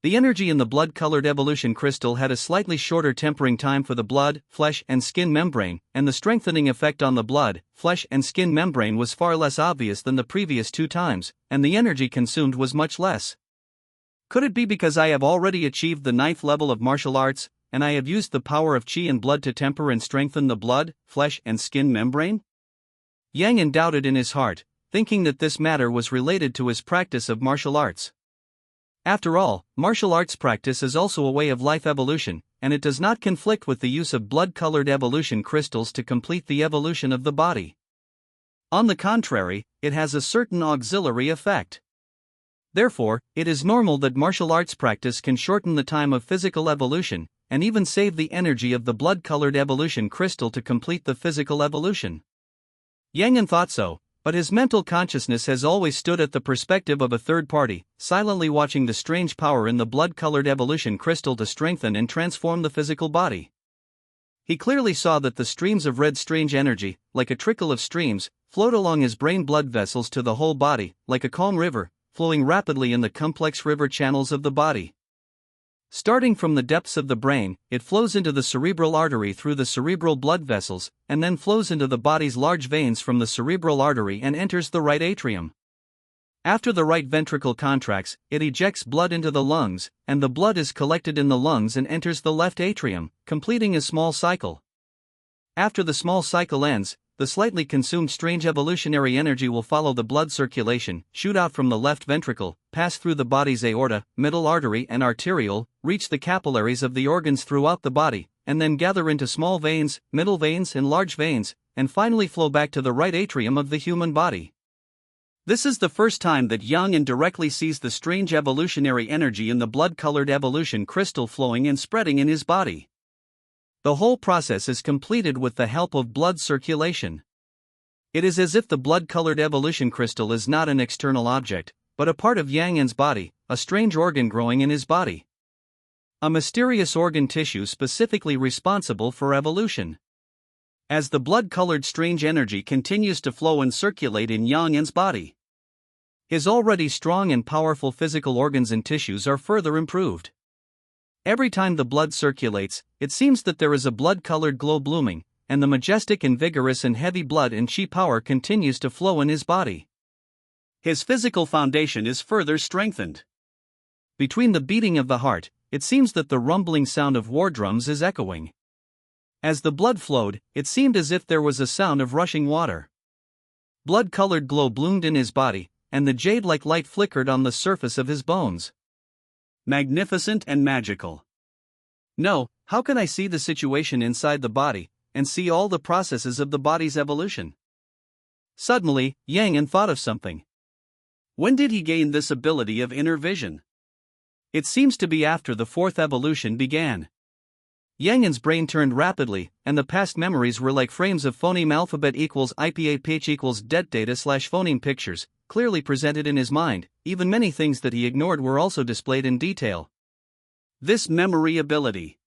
The energy in the blood-colored evolution crystal had a slightly shorter tempering time for the blood, flesh, and skin membrane, and the strengthening effect on the blood, flesh, and skin membrane was far less obvious than the previous 2 times, and the energy consumed was much less. Could it be because I have already achieved the 9th level of martial arts, and I have used the power of chi and blood to temper and strengthen the blood, flesh, and skin membrane? Yang doubted in his heart, thinking that this matter was related to his practice of martial arts. After all, martial arts practice is also a way of life evolution, and it does not conflict with the use of blood-colored evolution crystals to complete the evolution of the body. On the contrary, it has a certain auxiliary effect. Therefore, it is normal that martial arts practice can shorten the time of physical evolution, and even save the energy of the blood-colored evolution crystal to complete the physical evolution. Yang thought so, but his mental consciousness has always stood at the perspective of a third party, silently watching the strange power in the blood-colored evolution crystal to strengthen and transform the physical body. He clearly saw that the streams of red strange energy, like a trickle of streams, flowed along his brain blood vessels to the whole body, like a calm river, flowing rapidly in the complex river channels of the body. Starting from the depths of the brain, it flows into the cerebral artery through the cerebral blood vessels, and then flows into the body's large veins from the cerebral artery and enters the right atrium. After the right ventricle contracts, it ejects blood into the lungs, and the blood is collected in the lungs and enters the left atrium, completing a small cycle. After the small cycle ends, the slightly consumed strange evolutionary energy will follow the blood circulation, shoot out from the left ventricle, pass through the body's aorta, middle artery and arteriole, reach the capillaries of the organs throughout the body, and then gather into small veins, middle veins and large veins, and finally flow back to the right atrium of the human body. This is the first time that Yang directly sees the strange evolutionary energy in the blood-colored evolution crystal flowing and spreading in his body. The whole process is completed with the help of blood circulation. It is as if the blood-colored evolution crystal is not an external object, but a part of Yang body, a strange organ growing in his body. A mysterious organ tissue specifically responsible for evolution. As the blood-colored strange energy continues to flow and circulate in Yang body, his already strong and powerful physical organs and tissues are further improved. Every time the blood circulates, it seems that there is a blood-colored glow blooming, and the majestic and vigorous and heavy blood and chi power continues to flow in his body. His physical foundation is further strengthened. Between the beating of the heart, it seems that the rumbling sound of war drums is echoing. As the blood flowed, it seemed as if there was a sound of rushing water. Blood-colored glow bloomed in his body, and the jade-like light flickered on the surface of his bones. Magnificent and magical. No, how can I see the situation inside the body, and see all the processes of the body's evolution? Suddenly, Yang thought of something. When did he gain this ability of inner vision? It seems to be after the 4th evolution began. Yang's brain turned rapidly, and the past memories were like frames of phoneme alphabet equals IPA equals det data / phoneme pictures, clearly presented in his mind. Even many things that he ignored were also displayed in detail. This memory ability.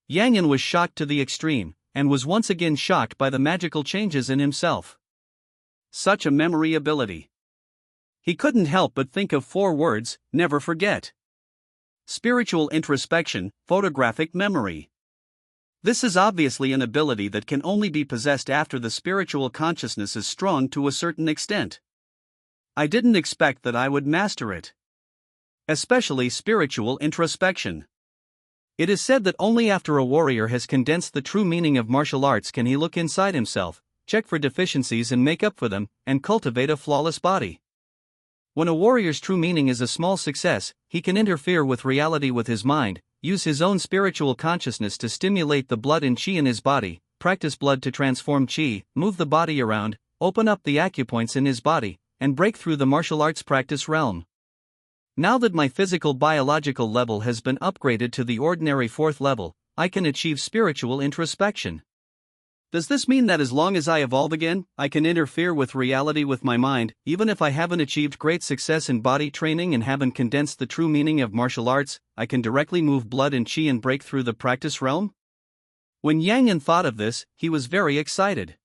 Yang was shocked to the extreme, and was once again shocked by the magical changes in himself. Such a memory ability. He couldn't help but think of 4 words: never forget. Spiritual introspection, photographic memory. This is obviously an ability that can only be possessed after the spiritual consciousness is strong to a certain extent. I didn't expect that I would master it. Especially spiritual introspection. It is said that only after a warrior has condensed the true meaning of martial arts can he look inside himself, check for deficiencies and make up for them, and cultivate a flawless body. When a warrior's true meaning is a small success, he can interfere with reality with his mind, use his own spiritual consciousness to stimulate the blood and chi in his body, practice blood to transform chi, move the body around, open up the acupoints in his body, and break through the martial arts practice realm. Now that my physical biological level has been upgraded to the ordinary 4th level, I can achieve spiritual introspection. Does this mean that as long as I evolve again, I can interfere with reality with my mind, even if I haven't achieved great success in body training and haven't condensed the true meaning of martial arts, I can directly move blood and chi and break through the practice realm? When Yang thought of this, he was very excited.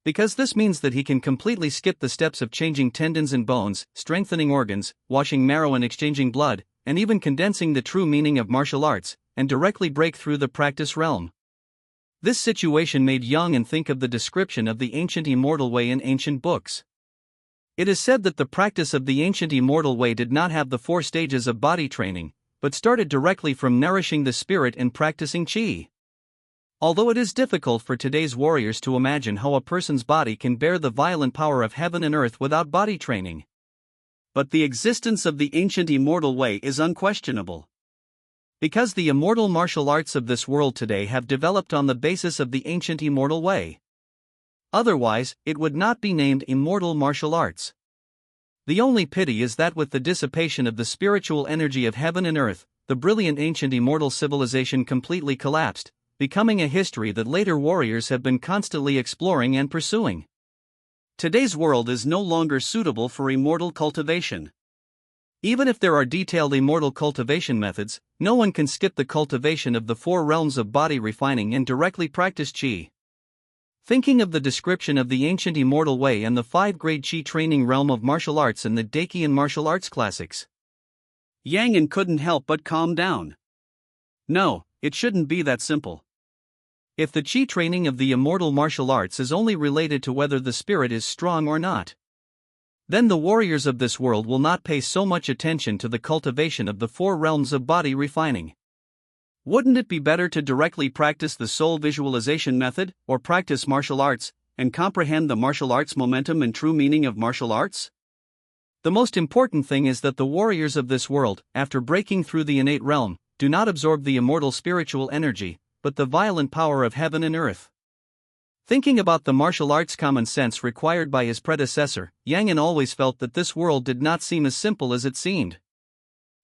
Because this means that he can completely skip the steps of changing tendons and bones, strengthening organs, washing marrow and exchanging blood, and even condensing the true meaning of martial arts, and directly break through the practice realm. This situation made Yang think of the description of the ancient immortal way in ancient books. It is said that the practice of the ancient immortal way did not have the 4 stages of body training, but started directly from nourishing the spirit and practicing qi. Although it is difficult for today's warriors to imagine how a person's body can bear the violent power of heaven and earth without body training. But the existence of the ancient immortal way is unquestionable. Because the immortal martial arts of this world today have developed on the basis of the ancient immortal way. Otherwise, it would not be named immortal martial arts. The only pity is that with the dissipation of the spiritual energy of heaven and earth, the brilliant ancient immortal civilization completely collapsed, becoming a history that later warriors have been constantly exploring and pursuing. Today's world is no longer suitable for immortal cultivation. Even if there are detailed immortal cultivation methods, no one can skip the cultivation of the 4 realms of body refining and directly practice qi. Thinking of the description of the ancient immortal way and the 5-grade qi training realm of martial arts in the Dakian martial arts classics, Yang couldn't help but calm down. No, it shouldn't be that simple. If the qi training of the immortal martial arts is only related to whether the spirit is strong or not, then the warriors of this world will not pay so much attention to the cultivation of the 4 realms of body refining. Wouldn't it be better to directly practice the soul visualization method, or practice martial arts, and comprehend the martial arts momentum and true meaning of martial arts? The most important thing is that the warriors of this world, after breaking through the innate realm, do not absorb the immortal spiritual energy, but the violent power of heaven and earth. Thinking about the martial arts common sense required by his predecessor, Yang always felt that this world did not seem as simple as it seemed.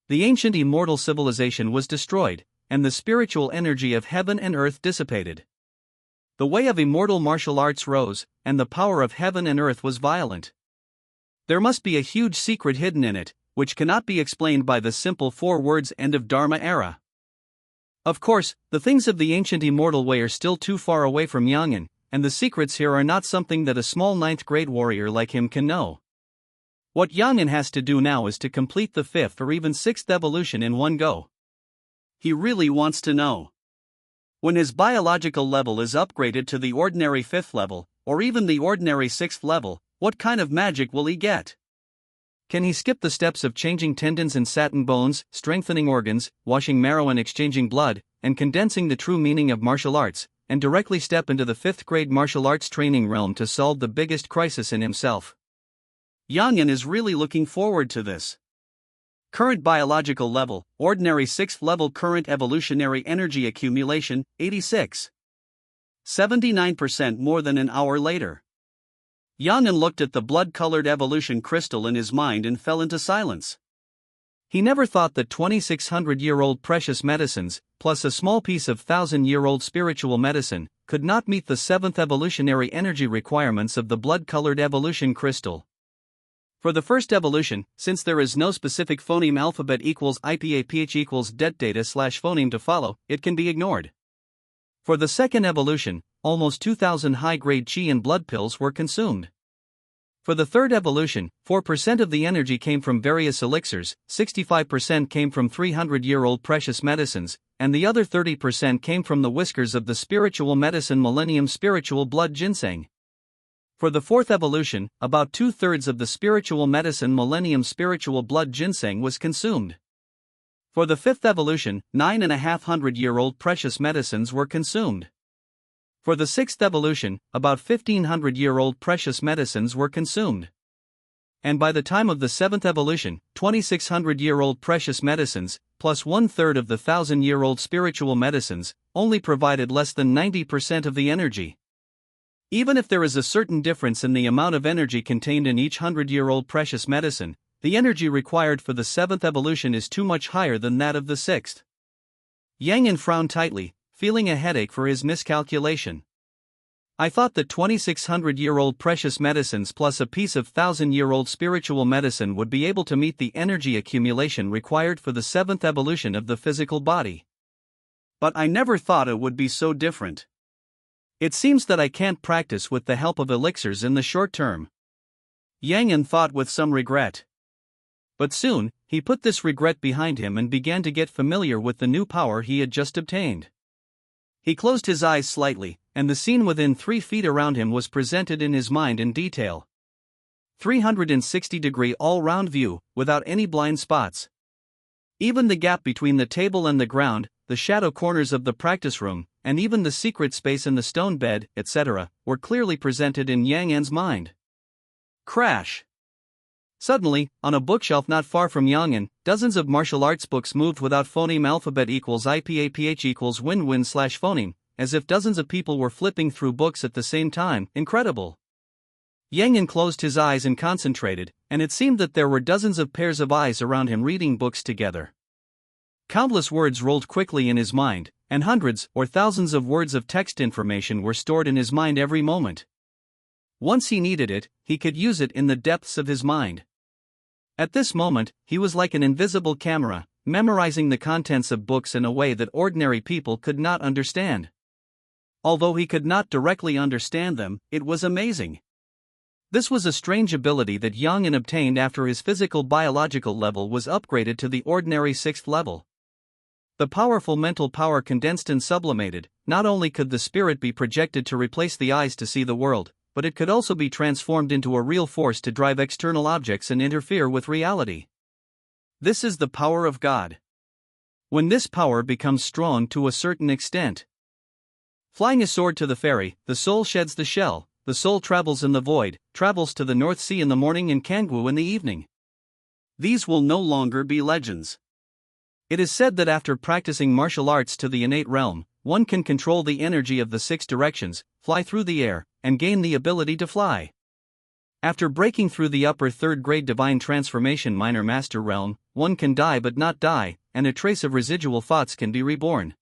The ancient immortal civilization was destroyed, and the spiritual energy of heaven and earth dissipated. The way of immortal martial arts rose, and the power of heaven and earth was violent. There must be a huge secret hidden in it, which cannot be explained by the simple 4 words "end of Dharma era." Of course, the things of the ancient immortal way are still too far away from Yang, and the secrets here are not something that a small 9th-grade warrior like him can know. What Yang has to do now is to complete the 5th or even 6th evolution in one go. He really wants to know. When his biological level is upgraded to the ordinary 5th level, or even the ordinary 6th level, what kind of magic will he get? Can he skip the steps of changing tendons and satin bones, strengthening organs, washing marrow and exchanging blood, and condensing the true meaning of martial arts, and directly step into the 5th-grade martial arts training realm to solve the biggest crisis in himself? Yang is really looking forward to this. Current biological level, ordinary 6th level. Current evolutionary energy accumulation, 86. 79% more than an hour later. Yang looked at the blood-colored evolution crystal in his mind and fell into silence. He never thought that 2,600-year-old precious medicines, plus a small piece of 1,000-year-old spiritual medicine, could not meet the 7th evolutionary energy requirements of the blood-colored evolution crystal. For the first evolution, since there is no specific phoneme alphabet equals IPAPH equals det data / phoneme to follow, it can be ignored. For the second evolution, almost 2,000 high-grade qi and blood pills were consumed. For the third evolution, 4% of the energy came from various elixirs, 65% came from 300-year-old precious medicines, and the other 30% came from the whiskers of the spiritual medicine Millennium Spiritual Blood Ginseng. For the fourth evolution, about 2/3 of the spiritual medicine Millennium Spiritual Blood Ginseng was consumed. For the fifth evolution, 9,500-year-old precious medicines were consumed. For the sixth evolution, about 1,500-year-old precious medicines were consumed. And by the time of the seventh evolution, 2,600-year-old precious medicines, plus 1/3 of the 1,000-year-old spiritual medicines, only provided less than 90% of the energy. Even if there is a certain difference in the amount of energy contained in each 100-year-old precious medicine, the energy required for the seventh evolution is too much higher than that of the sixth. Yang frowned tightly, feeling a headache for his miscalculation. I thought that 2,600-year-old precious medicines plus a piece of 1,000-year-old spiritual medicine would be able to meet the energy accumulation required for the seventh evolution of the physical body. But I never thought it would be so different. It seems that I can't practice with the help of elixirs in the short term. Yang thought with some regret. But soon, he put this regret behind him and began to get familiar with the new power he had just obtained. He closed his eyes slightly, and the scene within 3 feet around him was presented in his mind in detail. 360-degree all-round view, without any blind spots. Even the gap between the table and the ground, the shadow corners of the practice room, and even the secret space in the stone bed, etc., were clearly presented in Yang An's mind. Crash! Suddenly, on a bookshelf not far from Yang An, dozens of martial arts books moved without phoneme alphabet equals IPAPH equals win-win slash phoneme, as if dozens of people were flipping through books at the same time. Incredible! Yang An closed his eyes and concentrated, and it seemed that there were dozens of pairs of eyes around him reading books together. Countless words rolled quickly in his mind, and hundreds or thousands of words of text information were stored in his mind every moment. Once he needed it, he could use it in the depths of his mind. At this moment, he was like an invisible camera, memorizing the contents of books in a way that ordinary people could not understand. Although he could not directly understand them, it was amazing. This was a strange ability that Yang An obtained after his physical biological level was upgraded to the ordinary 6th level. The powerful mental power condensed and sublimated. Not only could the spirit be projected to replace the eyes to see the world, but it could also be transformed into a real force to drive external objects and interfere with reality. This is the power of God. When this power becomes strong to a certain extent. Flying a sword to the ferry, the soul sheds the shell, the soul travels in the void, travels to the North Sea in the morning and Kangwoo in the evening. These will no longer be legends. It is said that after practicing martial arts to the innate realm, one can control the energy of the 6 directions, fly through the air, and gain the ability to fly. After breaking through the upper 3rd grade divine transformation minor master realm, one can die but not die, and a trace of residual thoughts can be reborn.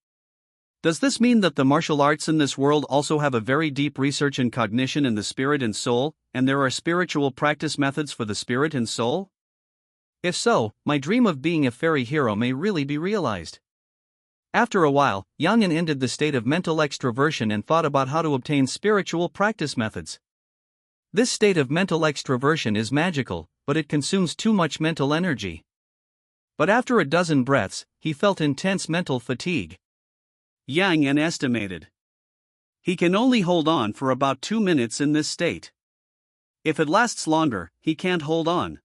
Does this mean that the martial arts in this world also have a very deep research in cognition in the spirit and soul, and there are spiritual practice methods for the spirit and soul? If so, my dream of being a fairy hero may really be realized. After a while, Yang An ended the state of mental extroversion and thought about how to obtain spiritual practice methods. This state of mental extroversion is magical, but it consumes too much mental energy. But after a dozen breaths, he felt intense mental fatigue. Yang An estimated. He can only hold on for about 2 minutes in this state. If it lasts longer, he can't hold on.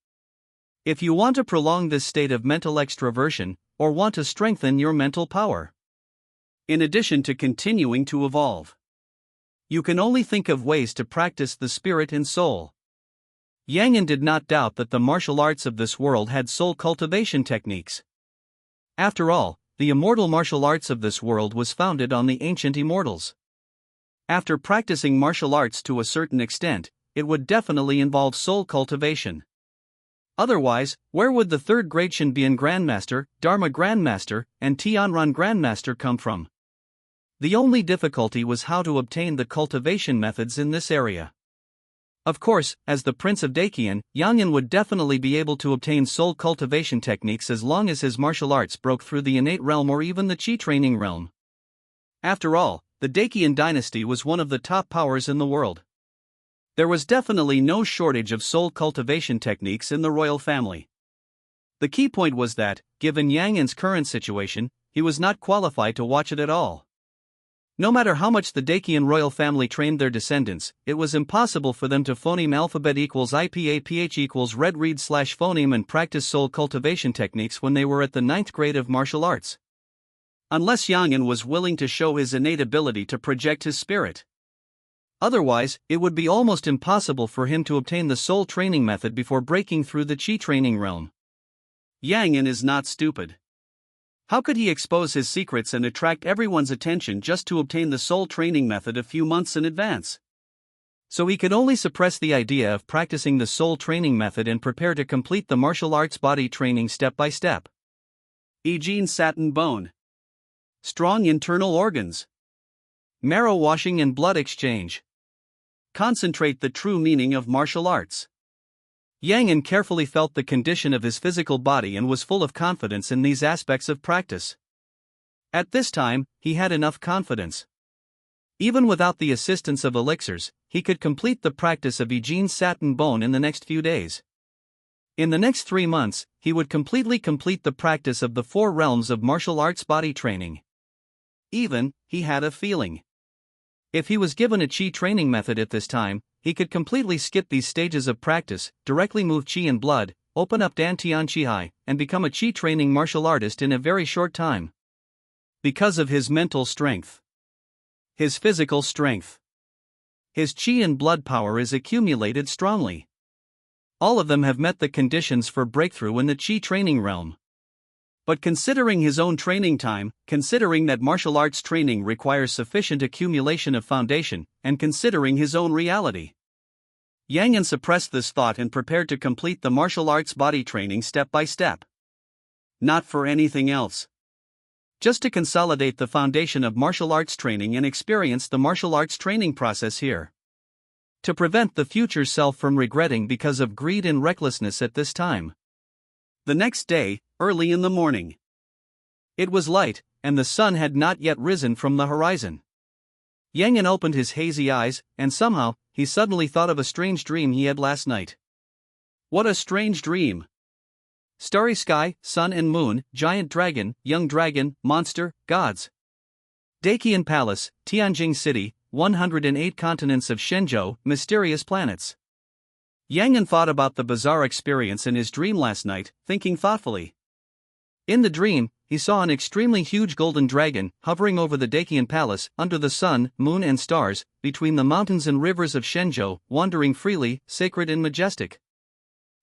If you want to prolong this state of mental extroversion, or want to strengthen your mental power, in addition to continuing to evolve, you can only think of ways to practice the spirit and soul. Yang An did not doubt that the martial arts of this world had soul cultivation techniques. After all, the immortal martial arts of this world was founded on the ancient immortals. After practicing martial arts to a certain extent, it would definitely involve soul cultivation. Otherwise, where would the 3rd grade Shinbian Grandmaster, Dharma Grandmaster, and Tianran Grandmaster come from? The only difficulty was how to obtain the cultivation methods in this area. Of course, as the Prince of Dakian, Yang An would definitely be able to obtain soul cultivation techniques as long as his martial arts broke through the innate realm or even the chi training realm. After all, the Dakian dynasty was one of the top powers in the world. There was definitely no shortage of soul cultivation techniques in the royal family. The key point was that, given Yang An's current situation, he was not qualified to watch it at all. No matter how much the Dakian royal family trained their descendants, it was impossible for them to phoneme alphabet equals IPAPH equals red read slash phoneme and practice soul cultivation techniques when they were at the 9th grade of martial arts. Unless Yang An was willing to show his innate ability to project his spirit. Otherwise, it would be almost impossible for him to obtain the soul training method before breaking through the chi training realm. Yang An is not stupid. How could he expose his secrets and attract everyone's attention just to obtain the soul training method a few months in advance? So he could only suppress the idea of practicing the soul training method and prepare to complete the martial arts body training step by step. Eugene satin bone. Strong internal organs. Marrow washing and blood exchange. Concentrate the true meaning of martial arts. Yang An carefully felt the condition of his physical body and was full of confidence in these aspects of practice. At this time, he had enough confidence. Even without the assistance of elixirs, he could complete the practice of Eugene's satin bone in the next few days. In the next 3 months, he would completely complete the practice of the 4 realms of martial arts body training. He had a feeling. If he was given a chi training method at this time, he could completely skip these stages of practice, directly move chi and blood, open up Dantian Chi, and become a chi training martial artist in a very short time. Because of his mental strength, his physical strength, his chi and blood power is accumulated strongly. All of them have met the conditions for breakthrough in the chi training realm. But considering his own training time, considering that martial arts training requires sufficient accumulation of foundation, and considering his own reality, Yang An suppressed this thought and prepared to complete the martial arts body training step by step. Not for anything else. Just to consolidate the foundation of martial arts training and experience the martial arts training process here. To prevent the future self from regretting because of greed and recklessness at this time. The next day, early in the morning. It was light, and the sun had not yet risen from the horizon. Yang An opened his hazy eyes, and somehow, he suddenly thought of a strange dream he had last night. What a strange dream! Starry sky, sun and moon, giant dragon, young dragon, monster, gods. Dakian Palace, Tianjing City, 108 continents of Shenzhou, mysterious planets. Yang An thought about the bizarre experience in his dream last night, thinking thoughtfully. In the dream, he saw an extremely huge golden dragon hovering over the Dakian Palace, under the sun, moon and stars, between the mountains and rivers of Shenzhou, wandering freely, sacred and majestic.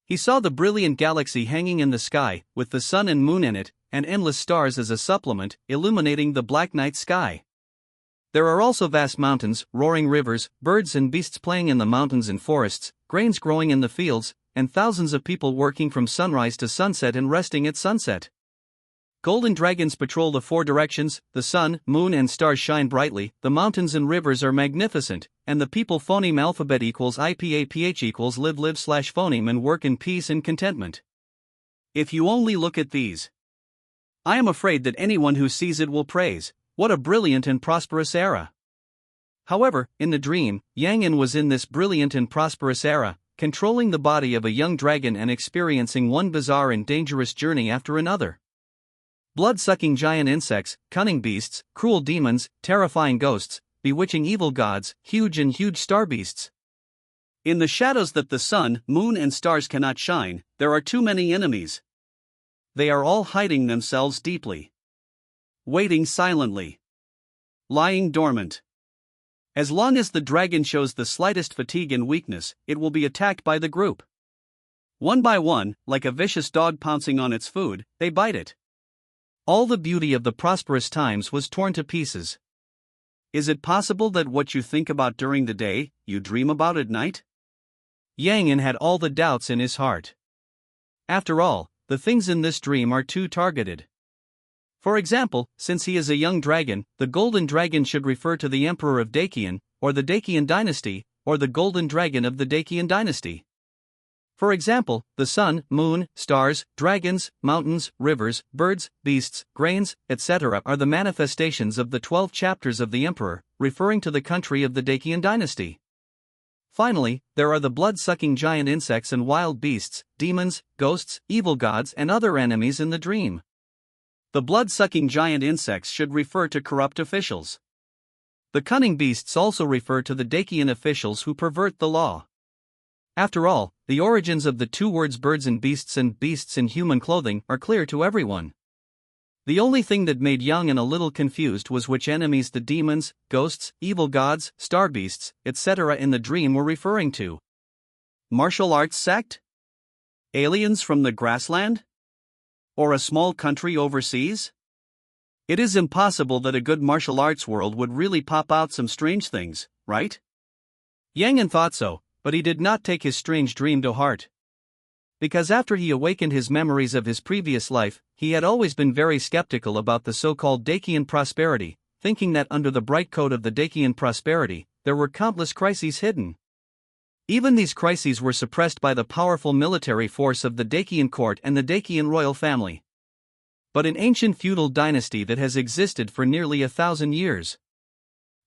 He saw the brilliant galaxy hanging in the sky, with the sun and moon in it, and endless stars as a supplement, illuminating the black night sky. There are also vast mountains, roaring rivers, birds and beasts playing in the mountains and forests, grains growing in the fields, and thousands of people working from sunrise to sunset and resting at sunset. Golden dragons patrol the 4 directions, the sun, moon and stars shine brightly, the mountains and rivers are magnificent, and the people phoneme alphabet equals IPAPH equals live/phoneme and work in peace and contentment. If you only look at these, I am afraid that anyone who sees it will praise, what a brilliant and prosperous era. However, in the dream, Yang An was in this brilliant and prosperous era, controlling the body of a young dragon and experiencing one bizarre and dangerous journey after another. Blood-sucking giant insects, cunning beasts, cruel demons, terrifying ghosts, bewitching evil gods, huge star beasts. In the shadows that the sun, moon and stars cannot shine, there are too many enemies. They are all hiding themselves deeply. Waiting silently. Lying dormant. As long as the dragon shows the slightest fatigue and weakness, it will be attacked by the group. One by one, like a vicious dog pouncing on its food, they bite it. All the beauty of the prosperous times was torn to pieces. Is it possible that what you think about during the day, you dream about at night? Yang An had all the doubts in his heart. After all, the things in this dream are too targeted. For example, since he is a young dragon, the golden dragon should refer to the emperor of Dakian, or the Dakian dynasty, or the golden dragon of the Dakian dynasty. For example, the sun, moon, stars, dragons, mountains, rivers, birds, beasts, grains, etc. are the manifestations of the 12 chapters of the emperor, referring to the country of the Dakian dynasty. Finally, there are the blood-sucking giant insects and wild beasts, demons, ghosts, evil gods and other enemies in the dream. The blood-sucking giant insects should refer to corrupt officials. The cunning beasts also refer to the Dakian officials who pervert the law. After all, the origins of the 2 words birds and beasts in human clothing are clear to everyone. The only thing that made Yang An a little confused was which enemies the demons, ghosts, evil gods, star beasts, etc. in the dream were referring to. Martial arts sect? Aliens from the grassland? Or a small country overseas? It is impossible that a good martial arts world would really pop out some strange things, right? Yang An thought so, but he did not take his strange dream to heart. Because after he awakened his memories of his previous life, he had always been very skeptical about the so-called Dakian prosperity, thinking that under the bright coat of the Dakian prosperity, there were countless crises hidden. Even these crises were suppressed by the powerful military force of the Dakian court and the Dakian royal family. But an ancient feudal dynasty that has existed for nearly 1,000 years.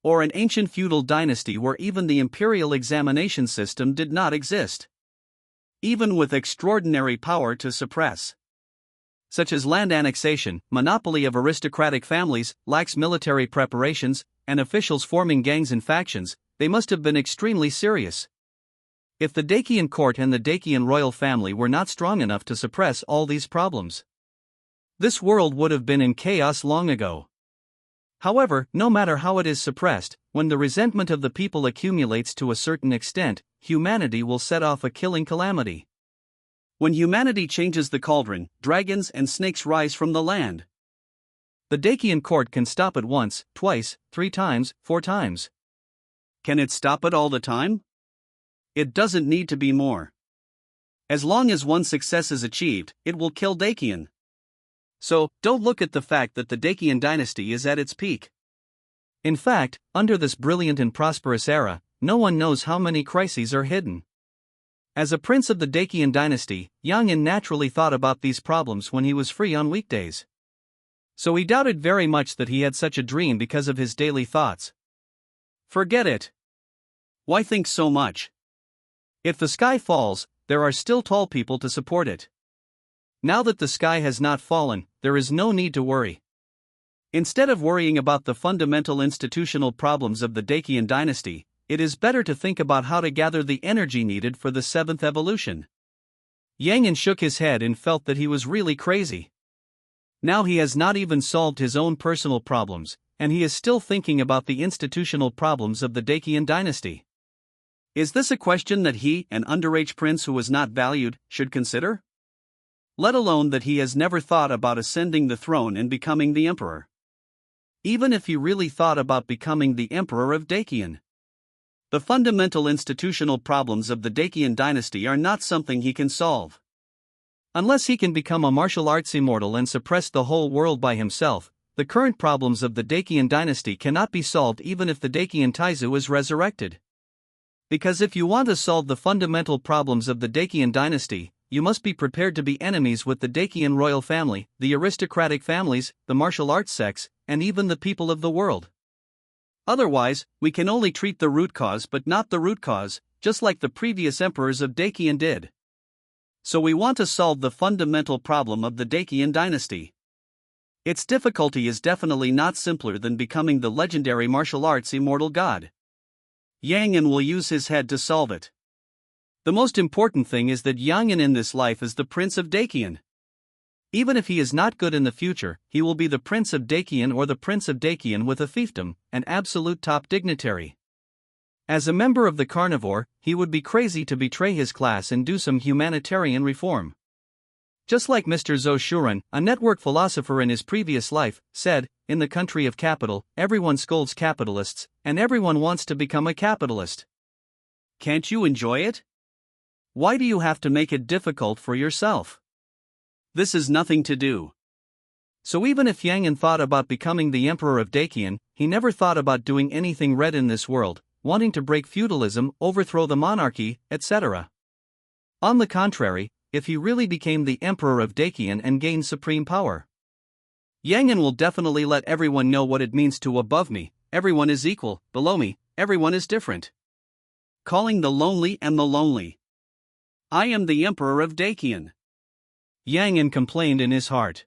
Or an ancient feudal dynasty where even the imperial examination system did not exist. even with extraordinary power to suppress, such as land annexation, monopoly of aristocratic families, lax military preparations, and officials forming gangs and factions. They must have been extremely serious. If the Dacian court and the Dacian royal family were not strong enough to suppress all these problems, this world would have been in chaos long ago. However, no matter how it is suppressed, when the resentment of the people accumulates to a certain extent, humanity will set off a killing calamity. When humanity changes the cauldron, dragons and snakes rise from the land. The Dacian court can stop it once, twice, 3 times, 4 times. Can it stop it all the time? It doesn't need to be more. As long as one success is achieved, it will kill Dacian. So, don't look at the fact that the Dacian dynasty is at its peak. In fact, under this brilliant and prosperous era, no one knows how many crises are hidden. As a prince of the Dacian dynasty, Yang An naturally thought about these problems when he was free on weekdays. So he doubted very much that he had such a dream because of his daily thoughts. Forget it. Why think so much? If the sky falls, there are still tall people to support it. Now that the sky has not fallen, there is no need to worry. Instead of worrying about the fundamental institutional problems of the Dacian dynasty, it is better to think about how to gather the energy needed for the 7th evolution. Yang An shook his head and felt that he was really crazy. Now he has not even solved his own personal problems, and he is still thinking about the institutional problems of the Dacian dynasty. Is this a question that he, an underage prince who was not valued, should consider? Let alone that he has never thought about ascending the throne and becoming the emperor. Even if he really thought about becoming the emperor of Dacian, the fundamental institutional problems of the Dacian dynasty are not something he can solve. Unless he can become a martial arts immortal and suppress the whole world by himself, the current problems of the Dacian dynasty cannot be solved even if the Dacian Taizu is resurrected. Because if you want to solve the fundamental problems of the Dacian dynasty, you must be prepared to be enemies with the Dacian royal family, the aristocratic families, the martial arts sects, and even the people of the world. Otherwise, we can only treat the root cause but not the root cause, just like the previous emperors of Dacian did. So we want to solve the fundamental problem of the Dacian dynasty. Its difficulty is definitely not simpler than becoming the legendary martial arts immortal god. Yang An will use his head to solve it. The most important thing is that Yang An in this life is the prince of Dacian. Even if he is not good in the future, he will be the prince of Dacian or the prince of Dacian with a fiefdom, an absolute top dignitary. As a member of the carnivore, he would be crazy to betray his class and do some humanitarian reform. Just like Mr. Zhou Shuren, a network philosopher in his previous life, said, in the country of capital, everyone scolds capitalists, and everyone wants to become a capitalist. Can't you enjoy it? Why do you have to make it difficult for yourself? This is nothing to do. So even if Yang An thought about becoming the emperor of Dacian, he never thought about doing anything red in this world, wanting to break feudalism, overthrow the monarchy, etc. On the contrary, if he really became the emperor of Dacian and gained supreme power, Yang An will definitely let everyone know what it means to above me, everyone is equal, below me, everyone is different. Calling the lonely and the lonely. I am the emperor of Dacian. Yang An complained in his heart.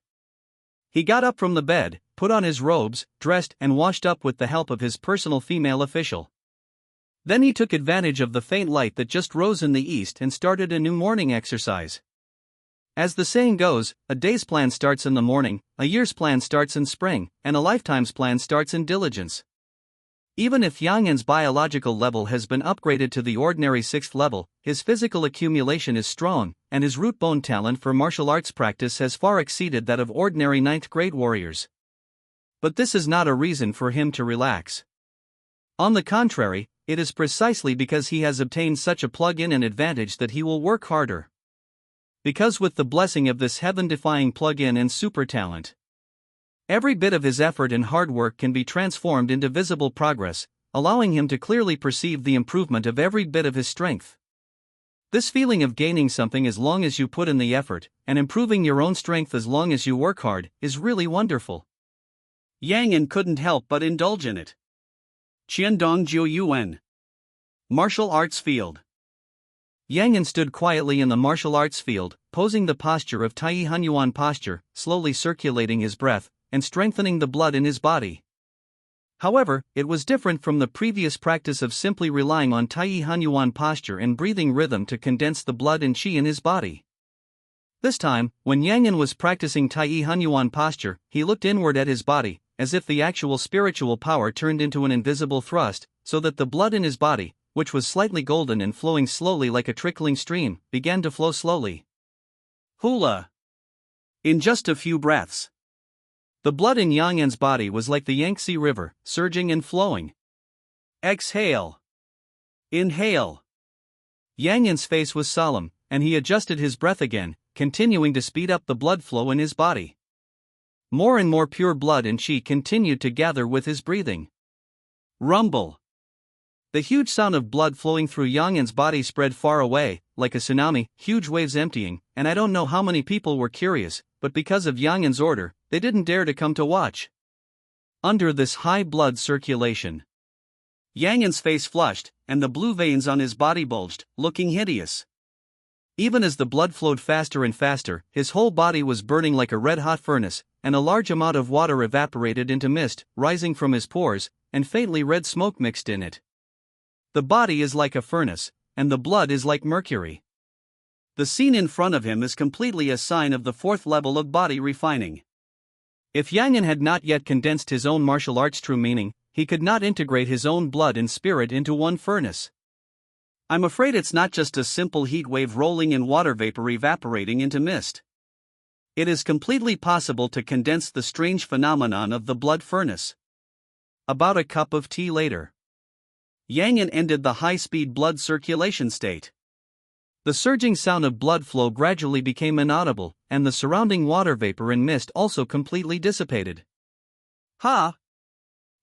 He got up from the bed, put on his robes, dressed and washed up with the help of his personal female official. Then he took advantage of the faint light that just rose in the east and started a new morning exercise. As the saying goes, a day's plan starts in the morning, a year's plan starts in spring, and a lifetime's plan starts in diligence. Even if Yang An's biological level has been upgraded to the ordinary 6th level, his physical accumulation is strong, and his root bone talent for martial arts practice has far exceeded that of ordinary 9th grade warriors. But this is not a reason for him to relax. On the contrary, it is precisely because he has obtained such a plug-in and advantage that he will work harder. Because with the blessing of this heaven-defying plug-in and super talent, every bit of his effort and hard work can be transformed into visible progress, allowing him to clearly perceive the improvement of every bit of his strength. This feeling of gaining something as long as you put in the effort, and improving your own strength as long as you work hard, is really wonderful. Yang An couldn't help but indulge in it. Qiandong Jiu Yuan. Martial Arts Field. Yang Yan stood quietly in the martial arts field, posing the posture of Tai Hunyuan posture, slowly circulating his breath, and strengthening the blood in his body. However, it was different from the previous practice of simply relying on Tai Hunyuan posture and breathing rhythm to condense the blood and qi in his body. This time, when Yang Yan was practicing Tai Hunyuan posture, he looked inward at his body, as if the actual spiritual power turned into an invisible thrust, so that the blood in his body, which was slightly golden and flowing slowly like a trickling stream, began to flow slowly. Hula! In just a few breaths. The blood in Yang Yan's body was like the Yangtze River, surging and flowing. Exhale. Inhale. Yang Yan's face was solemn, and he adjusted his breath again, continuing to speed up the blood flow in his body. More and more pure blood and qi continued to gather with his breathing. Rumble. The huge sound of blood flowing through Yang Yan's body spread far away, like a tsunami, huge waves emptying, and I don't know how many people were curious, but because of Yang Yan's order, they didn't dare to come to watch. Under this high blood circulation, Yang Yan's face flushed, and the blue veins on his body bulged, looking hideous. Even as the blood flowed faster and faster, his whole body was burning like a red-hot furnace, and a large amount of water evaporated into mist, rising from his pores, and faintly red smoke mixed in it. The body is like a furnace, and the blood is like mercury. The scene in front of him is completely a sign of the fourth level of body refining. If Yang Yan had not yet condensed his own martial arts' true meaning, he could not integrate his own blood and spirit into one furnace. I'm afraid it's not just a simple heat wave rolling in water vapor evaporating into mist. It is completely possible to condense the strange phenomenon of the blood furnace. About a cup of tea later, Yang Yan ended the high-speed blood circulation state. The surging sound of blood flow gradually became inaudible, and the surrounding water vapor and mist also completely dissipated. Ha!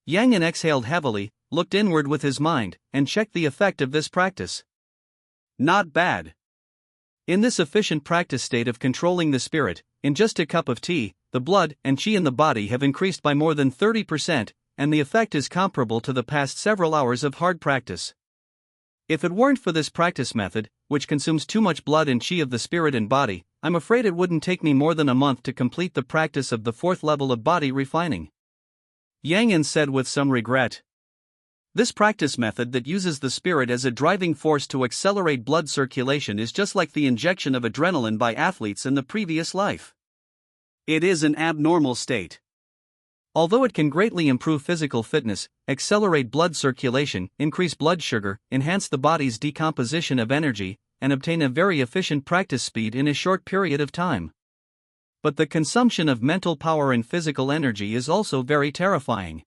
Yang Yan exhaled heavily, looked inward with his mind, and checked the effect of this practice. Not bad. In this efficient practice state of controlling the spirit, in just a cup of tea, the blood and qi in the body have increased by more than 30%, and the effect is comparable to the past several hours of hard practice. If it weren't for this practice method, which consumes too much blood and qi of the spirit and body, I'm afraid it wouldn't take me more than a month to complete the practice of the fourth level of body refining. Yang Yan said with some regret. This practice method that uses the spirit as a driving force to accelerate blood circulation is just like the injection of adrenaline by athletes in the previous life. It is an abnormal state. Although it can greatly improve physical fitness, accelerate blood circulation, increase blood sugar, enhance the body's decomposition of energy, and obtain a very efficient practice speed in a short period of time. But the consumption of mental power and physical energy is also very terrifying.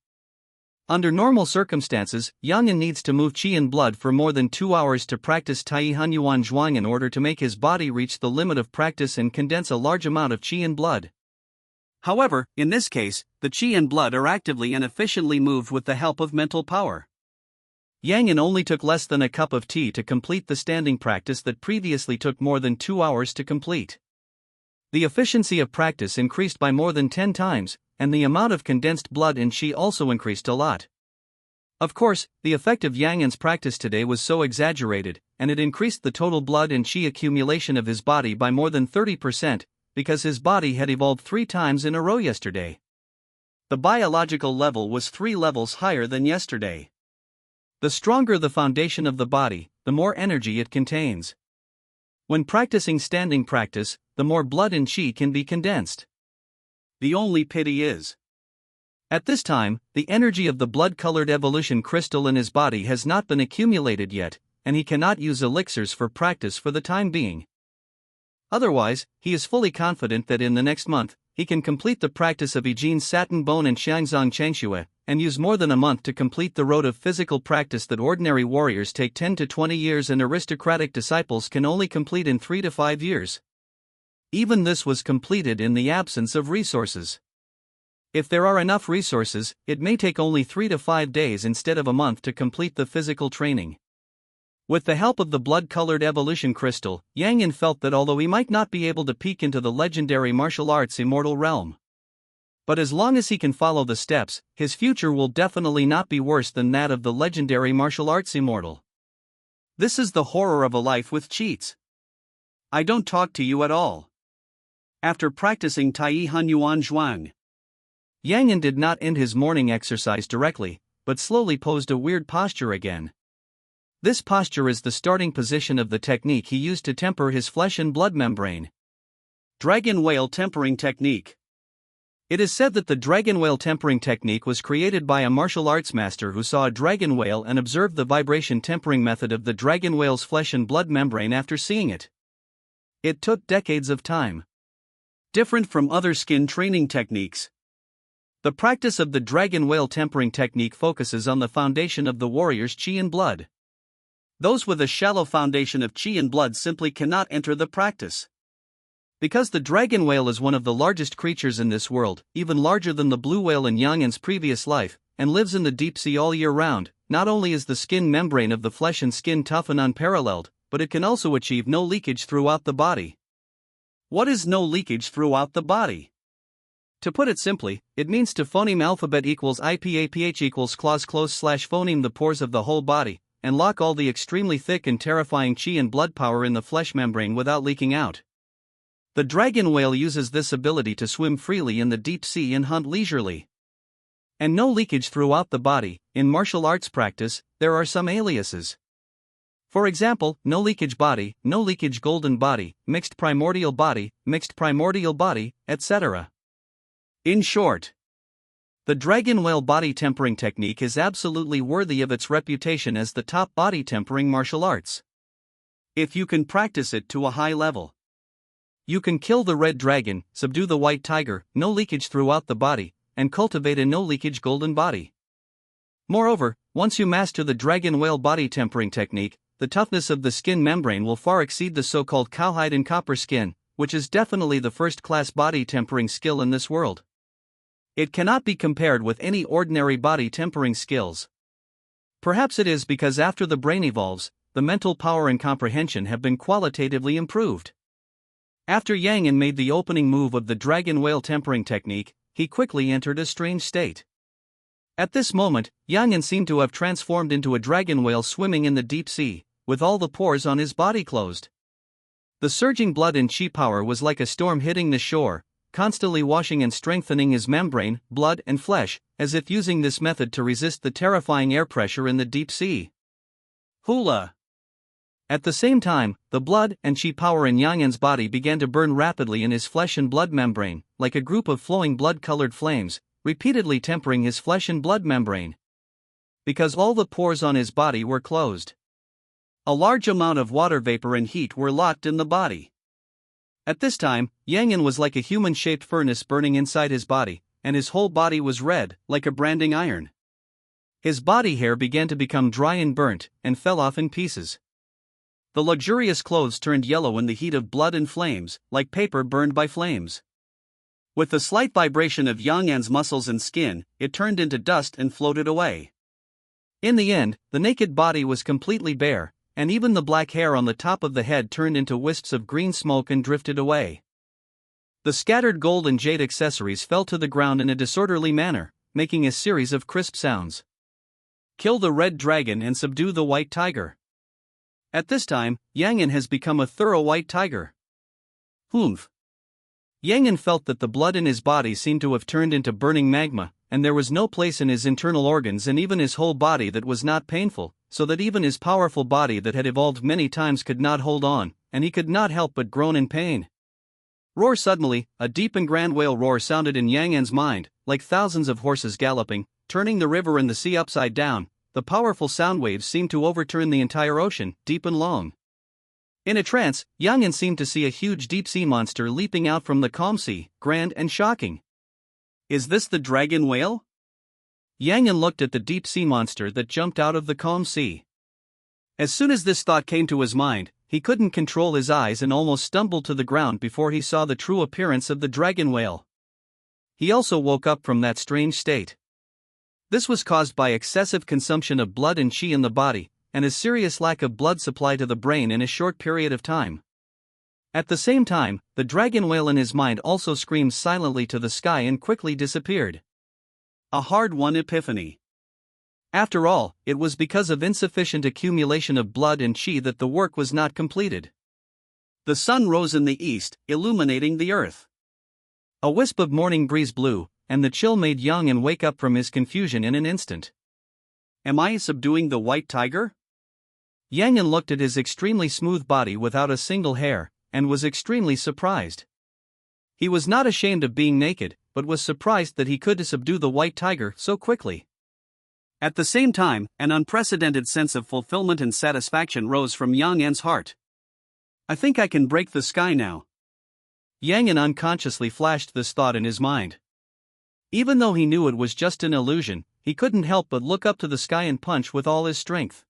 Under normal circumstances, Yang Yan needs to move qi and blood for more than 2 hours to practice Tai Hunyuan Zhuang in order to make his body reach the limit of practice and condense a large amount of qi and blood. However, in this case, the qi and blood are actively and efficiently moved with the help of mental power. Yang Yan only took less than a cup of tea to complete the standing practice that previously took more than 2 hours to complete. The efficiency of practice increased by more than 10 times, and the amount of condensed blood and qi also increased a lot. Of course, the effect of Yang Yan's practice today was so exaggerated, and it increased the total blood and qi accumulation of his body by more than 30%, because his body had evolved 3 times in a row yesterday. The biological level was 3 levels higher than yesterday. The stronger the foundation of the body, the more energy it contains. When practicing standing practice, the more blood and qi can be condensed. The only pity is, at this time, the energy of the blood-colored evolution crystal in his body has not been accumulated yet, and he cannot use elixirs for practice for the time being. Otherwise, he is fully confident that in the next month, he can complete the practice of Yijin Satin Bone and Xiangzong Chengxue, and use more than a month to complete the road of physical practice that ordinary warriors take 10 to 20 years and aristocratic disciples can only complete in 3 to 5 years. Even this was completed in the absence of resources. If there are enough resources, it may take only 3 to 5 days instead of a month to complete the physical training. With the help of the blood-colored evolution crystal, Yang Yan felt that although he might not be able to peek into the legendary martial arts immortal realm, but as long as he can follow the steps, his future will definitely not be worse than that of the legendary martial arts immortal. This is the horror of a life with cheats. I don't talk to you at all. After practicing Tai Han Yuan Zhuang, Yang An did not end his morning exercise directly, but slowly posed a weird posture again. This posture is the starting position of the technique he used to temper his flesh and blood membrane. Dragon Whale Tempering Technique. It is said that the dragon whale tempering technique was created by a martial arts master who saw a dragon whale and observed the vibration tempering method of the dragon whale's flesh and blood membrane after seeing it. It took decades of time. Different from other skin training techniques, the practice of the dragon whale tempering technique focuses on the foundation of the warrior's qi and blood. Those with a shallow foundation of qi and blood simply cannot enter the practice. Because the dragon whale is one of the largest creatures in this world, even larger than the blue whale in Yang An's previous life, and lives in the deep sea all year round, not only is the skin membrane of the flesh and skin tough and unparalleled, but it can also achieve no leakage throughout the body. What is no leakage throughout the body? To put it simply, it means to phoneme alphabet equals IPAPH equals clause close slash phoneme the pores of the whole body, and lock all the extremely thick and terrifying qi and blood power in the flesh membrane without leaking out. The dragon whale uses this ability to swim freely in the deep sea and hunt leisurely. And no leakage throughout the body. In martial arts practice, there are some aliases. For example, no leakage body, no leakage golden body, mixed primordial body, etc. In short, the dragon whale body tempering technique is absolutely worthy of its reputation as the top body tempering martial arts. If you can practice it to a high level, you can kill the red dragon, subdue the white tiger, no leakage throughout the body, and cultivate a no leakage golden body. Moreover, once you master the dragon whale body tempering technique, the toughness of the skin membrane will far exceed the so-called cowhide and copper skin, which is definitely the first-class body tempering skill in this world. It cannot be compared with any ordinary body tempering skills. Perhaps it is because after the brain evolves, the mental power and comprehension have been qualitatively improved. After Yang An made the opening move of the dragon whale tempering technique, he quickly entered a strange state. At this moment, Yang An seemed to have transformed into a dragon whale swimming in the deep sea, with all the pores on his body closed. The surging blood and qi power was like a storm hitting the shore, constantly washing and strengthening his membrane, blood and flesh, as if using this method to resist the terrifying air pressure in the deep sea. Hula! At the same time, the blood and qi power in Yang An's body began to burn rapidly in his flesh and blood membrane, like a group of flowing blood-colored flames, repeatedly tempering his flesh and blood membrane. Because all the pores on his body were closed, a large amount of water vapor and heat were locked in the body. At this time, Yang An was like a human-shaped furnace burning inside his body, and his whole body was red, like a branding iron. His body hair began to become dry and burnt, and fell off in pieces. The luxurious clothes turned yellow in the heat of blood and flames, like paper burned by flames. With the slight vibration of Yang An's muscles and skin, it turned into dust and floated away. In the end, the naked body was completely bare, and even the black hair on the top of the head turned into wisps of green smoke and drifted away. The scattered gold and jade accessories fell to the ground in a disorderly manner, making a series of crisp sounds. Kill the red dragon and subdue the white tiger. At this time, Yang An has become a thorough white tiger. Humph! Yang An felt that the blood in his body seemed to have turned into burning magma, and there was no place in his internal organs and even his whole body that was not painful, so that even his powerful body that had evolved many times could not hold on, and he could not help but groan in pain. Roar! Suddenly, a deep and grand whale roar sounded in Yang An's mind, like thousands of horses galloping, turning the river and the sea upside down. The powerful sound waves seemed to overturn the entire ocean, deep and long. In a trance, Yang An seemed to see a huge deep-sea monster leaping out from the calm sea, grand and shocking. Is this the dragon whale? Yang An looked at the deep-sea monster that jumped out of the calm sea. As soon as this thought came to his mind, he couldn't control his eyes and almost stumbled to the ground before he saw the true appearance of the dragon whale. He also woke up from that strange state. This was caused by excessive consumption of blood and qi in the body, and a serious lack of blood supply to the brain in a short period of time. At the same time, the dragon whale in his mind also screamed silently to the sky and quickly disappeared. A hard-won epiphany. After all, it was because of insufficient accumulation of blood and chi that the work was not completed. The sun rose in the east, illuminating the earth. A wisp of morning breeze blew, and the chill made Yang wake up from his confusion in an instant. Am I subduing the white tiger? Yang looked at his extremely smooth body without a single hair, and was extremely surprised. He was not ashamed of being naked, but was surprised that he could subdue the white tiger so quickly. At the same time, an unprecedented sense of fulfillment and satisfaction rose from Yang heart. I think I can break the sky now. Yang unconsciously flashed this thought in his mind. Even though he knew it was just an illusion, he couldn't help but look up to the sky and punch with all his strength.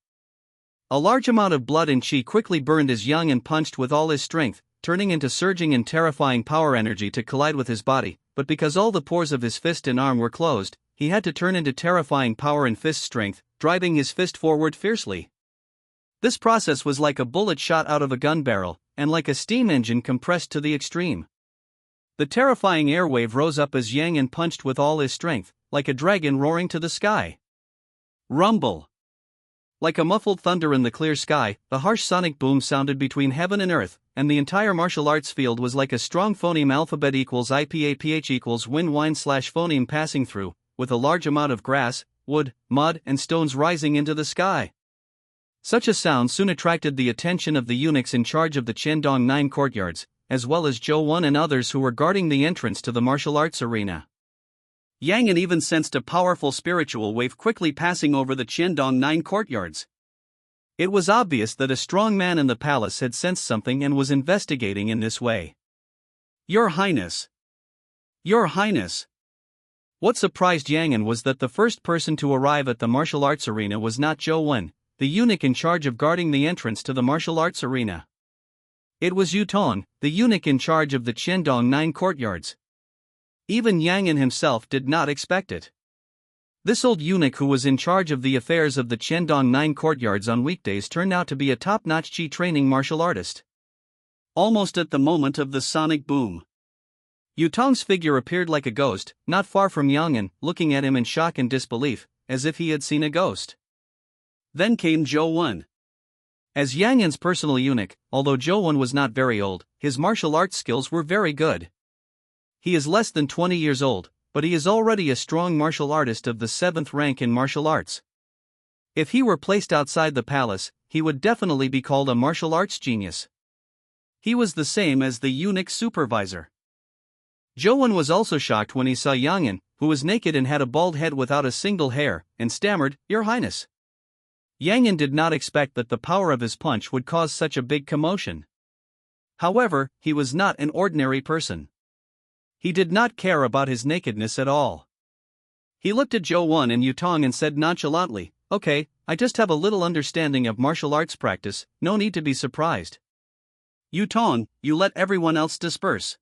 A large amount of blood and chi quickly burned as Yang punched with all his strength, turning into surging and terrifying power energy to collide with his body, but because all the pores of his fist and arm were closed, he had to turn into terrifying power and fist strength, driving his fist forward fiercely. This process was like a bullet shot out of a gun barrel, and like a steam engine compressed to the extreme. The terrifying air wave rose up as Yang punched with all his strength, like a dragon roaring to the sky. Rumble! Like a muffled thunder in the clear sky, the harsh sonic boom sounded between heaven and earth, and the entire martial arts field was like a strong phoneme alphabet equals IPAPH equals wind wine / phoneme passing through, with a large amount of grass, wood, mud, and stones rising into the sky. Such a sound soon attracted the attention of the eunuchs in charge of the Chendong 9 courtyards, as well as Zhou Wen and others who were guarding the entrance to the martial arts arena. Yang even sensed a powerful spiritual wave quickly passing over the Chendong 9 courtyards. It was obvious that a strong man in the palace had sensed something and was investigating in this way. Your Highness! Your Highness! What surprised Yang was that the first person to arrive at the martial arts arena was not Zhou Wen, the eunuch in charge of guarding the entrance to the martial arts arena. It was Yu Tong, the eunuch in charge of the Chendong 9 courtyards. Even Yang himself did not expect it. This old eunuch who was in charge of the affairs of the Chendong 9 courtyards on weekdays turned out to be a top-notch chi training martial artist. Almost at the moment of the sonic boom, Yu Tong's figure appeared like a ghost, not far from Yang, looking at him in shock and disbelief, as if he had seen a ghost. Then came Zhou Wen. As Yang's personal eunuch, although Zhou Wen was not very old, his martial arts skills were very good. He is less than 20 years old, but he is already a strong martial artist of the 7th rank in martial arts. If he were placed outside the palace, he would definitely be called a martial arts genius. He was the same as the eunuch supervisor. Zhou Wen was also shocked when he saw Yang, who was naked and had a bald head without a single hair, and stammered, "Your Highness." Yang did not expect that the power of his punch would cause such a big commotion. However, he was not an ordinary person. He did not care about his nakedness at all. He looked at Zhou Wen and Yu Tong and said nonchalantly, "Okay, I just have a little understanding of martial arts practice, no need to be surprised. Yu Tong, you let everyone else disperse.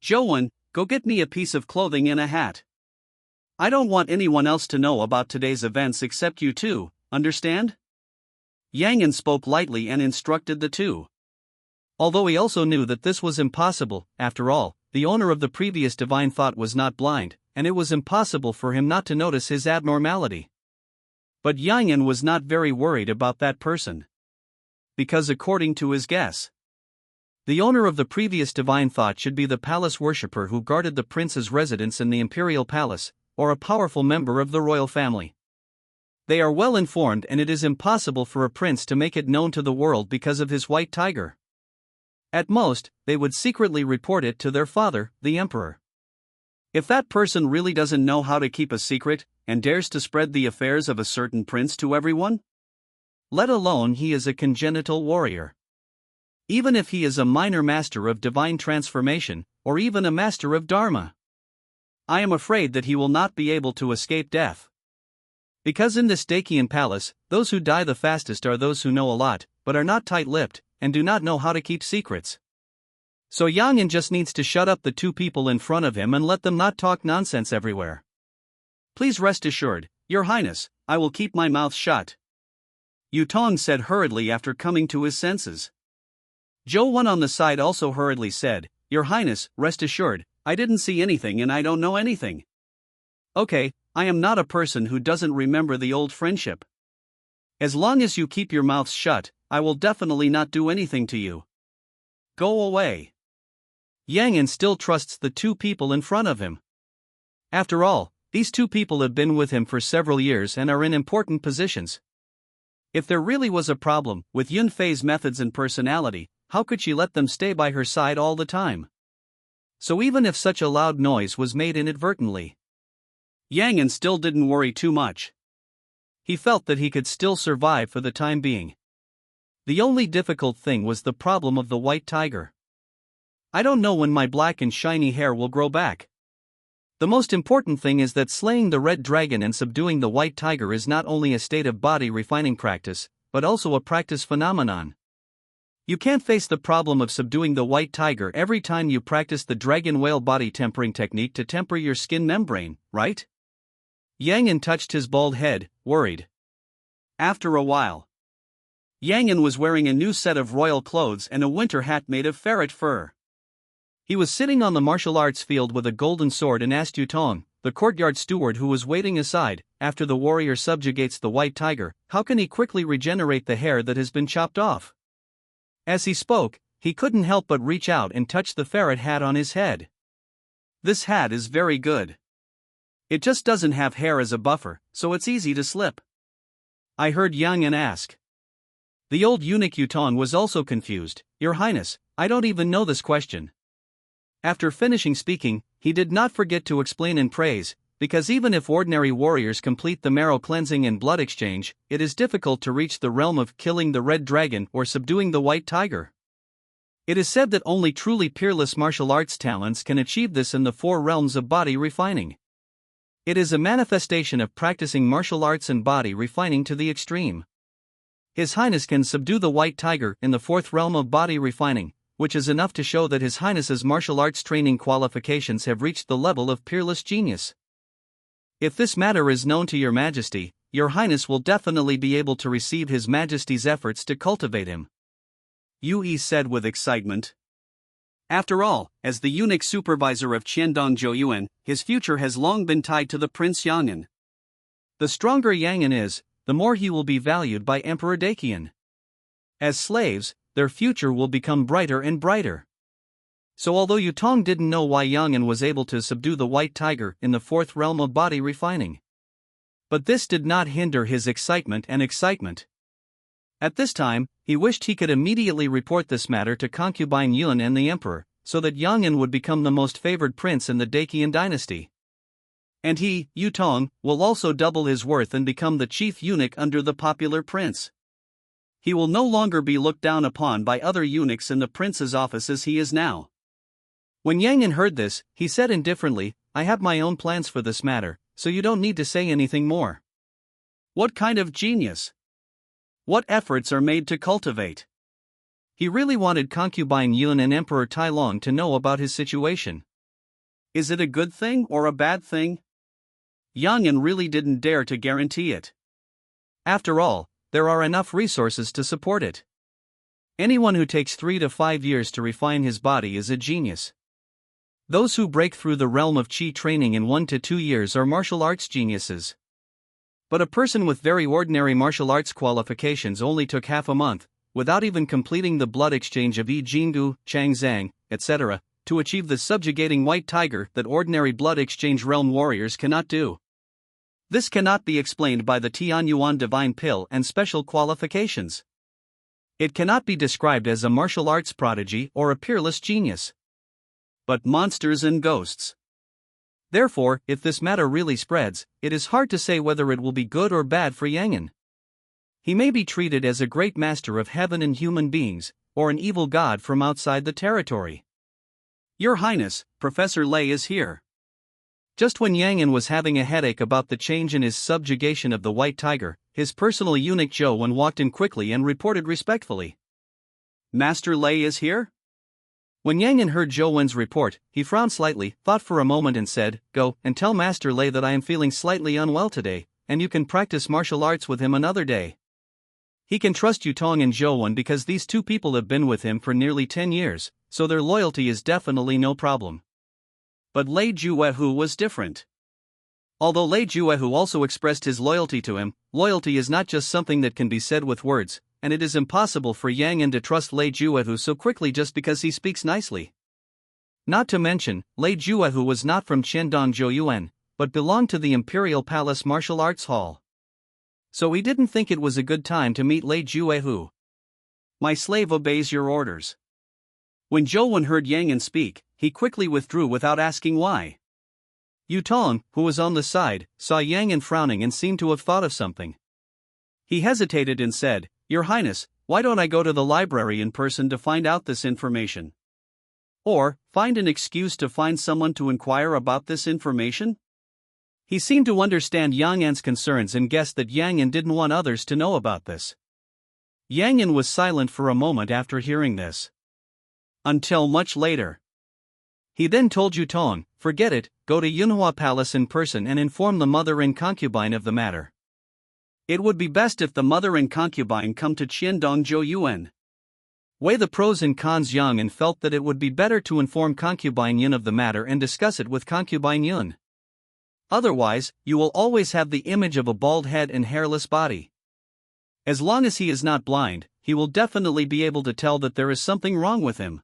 Zhou Wen, go get me a piece of clothing and a hat. I don't want anyone else to know about today's events except you two, understand?" Yang spoke lightly and instructed the two. Although he also knew that this was impossible, after all, the owner of the previous divine thought was not blind, and it was impossible for him not to notice his abnormality. But Yang was not very worried about that person. Because according to his guess, the owner of the previous divine thought should be the palace worshipper who guarded the prince's residence in the imperial palace, or a powerful member of the royal family. They are well informed and it is impossible for a prince to make it known to the world because of his white tiger. At most, they would secretly report it to their father, the emperor. If that person really doesn't know how to keep a secret, and dares to spread the affairs of a certain prince to everyone, let alone he is a congenital warrior. Even if he is a minor master of divine transformation, or even a master of Dharma, I am afraid that he will not be able to escape death. Because in this Dakian palace, those who die the fastest are those who know a lot, but are not tight-lipped, and do not know how to keep secrets. So Yang just needs to shut up the two people in front of him and let them not talk nonsense everywhere. Please rest assured, Your Highness, I will keep my mouth shut. Yu Tong said hurriedly after coming to his senses. Zhou Wen on the side also hurriedly said, Your Highness, rest assured, I didn't see anything and I don't know anything. Okay, I am not a person who doesn't remember the old friendship. As long as you keep your mouths shut, I will definitely not do anything to you. Go away. Yang An still trusts the two people in front of him. After all, these two people have been with him for several years and are in important positions. If there really was a problem with Yun Fei's methods and personality, how could she let them stay by her side all the time? So even if such a loud noise was made inadvertently, Yang An still didn't worry too much. He felt that he could still survive for the time being. The only difficult thing was the problem of the white tiger. I don't know when my black and shiny hair will grow back. The most important thing is that slaying the red dragon and subduing the white tiger is not only a state of body refining practice, but also a practice phenomenon. You can't face the problem of subduing the white tiger every time you practice the dragon whale body tempering technique to temper your skin membrane, right? Yang An touched his bald head, worried. After a while, Yang An was wearing a new set of royal clothes and a winter hat made of ferret fur. He was sitting on the martial arts field with a golden sword and asked Yutong, the courtyard steward who was waiting aside, after the warrior subjugates the white tiger, how can he quickly regenerate the hair that has been chopped off? As he spoke, he couldn't help but reach out and touch the ferret hat on his head. This hat is very good. It just doesn't have hair as a buffer, so it's easy to slip. I heard Yang An ask. The old eunuch Yutong was also confused. Your Highness, I don't even know this question. After finishing speaking, he did not forget to explain and praise, because even if ordinary warriors complete the marrow cleansing and blood exchange, it is difficult to reach the realm of killing the red dragon or subduing the white tiger. It is said that only truly peerless martial arts talents can achieve this in the four realms of body refining. It is a manifestation of practicing martial arts and body refining to the extreme. His Highness can subdue the white tiger in the fourth realm of body refining, which is enough to show that His Highness's martial arts training qualifications have reached the level of peerless genius. If this matter is known to Your Majesty, Your Highness will definitely be able to receive His Majesty's efforts to cultivate him, Yue said with excitement. After all, as the eunuch supervisor of Qiandong Zhouyuan, his future has long been tied to the Prince Yang An. The stronger Yang An is, the more he will be valued by Emperor Daqian. As slaves, their future will become brighter and brighter. So although Yutong didn't know why Yang An was able to subdue the white tiger in the fourth realm of body refining, but this did not hinder his excitement. At this time, he wished he could immediately report this matter to concubine Yun and the emperor, so that Yang An would become the most favored prince in the Daqian dynasty. And he, Yutong, will also double his worth and become the chief eunuch under the popular prince. He will no longer be looked down upon by other eunuchs in the prince's office as he is now. When Yang An heard this, he said indifferently, I have my own plans for this matter, so you don't need to say anything more. What kind of genius? What efforts are made to cultivate? He really wanted concubine Yun and Emperor Tai Long to know about his situation. Is it a good thing or a bad thing? Yang An really didn't dare to guarantee it. After all, there are enough resources to support it. Anyone who takes 3 to 5 years to refine his body is a genius. Those who break through the realm of Qi training in 1 to 2 years are martial arts geniuses. But a person with very ordinary martial arts qualifications only took half a month, without even completing the blood exchange of Yi Jinggu, Chang Zhang, etc., to achieve the subjugating white tiger that ordinary blood exchange realm warriors cannot do. This cannot be explained by the Tianyuan divine pill and special qualifications. It cannot be described as a martial arts prodigy or a peerless genius, but monsters and ghosts. Therefore, if this matter really spreads, it is hard to say whether it will be good or bad for Yang An. He may be treated as a great master of heaven and human beings, or an evil god from outside the territory. Your Highness, Professor Lei is here. Just when Yang An was having a headache about the change in his subjugation of the white tiger, his personal eunuch Zhou Wen walked in quickly and reported respectfully. Master Lei is here? When Yang An heard Zhou Wen's report, he frowned slightly, thought for a moment and said, Go and tell Master Lei that I am feeling slightly unwell today, and you can practice martial arts with him another day. He can trust Yutong and Zhou Wen because these two people have been with him for nearly 10 years, so their loyalty is definitely no problem. But Lei Juehu was different. Although Lei Juehu also expressed his loyalty to him, loyalty is not just something that can be said with words, and it is impossible for Yang An to trust Lei Juehu so quickly just because he speaks nicely. Not to mention, Lei Juehu was not from Qiandong Zhouyuan, but belonged to the Imperial Palace Martial Arts Hall. So he didn't think it was a good time to meet Lei Juehu. My slave obeys your orders. When Zhou Wen heard Yang An speak, he quickly withdrew without asking why. Yu Tong, who was on the side, saw Yang An frowning and seemed to have thought of something. He hesitated and said, "Your Highness, why don't I go to the library in person to find out this information? Or, find an excuse to find someone to inquire about this information?" He seemed to understand Yang An's concerns and guessed that Yang An didn't want others to know about this. Yang An was silent for a moment after hearing this. Until much later. He then told Yu Tong, "Forget it, go to Yunhua Palace in person and inform the mother and concubine of the matter. It would be best if the mother and concubine come to Qiandong Zhouyuan." Weigh the pros and cons. Yang An felt that it would be better to inform concubine Yun of the matter and discuss it with concubine Yun. Otherwise, you will always have the image of a bald head and hairless body. As long as he is not blind, he will definitely be able to tell that there is something wrong with him.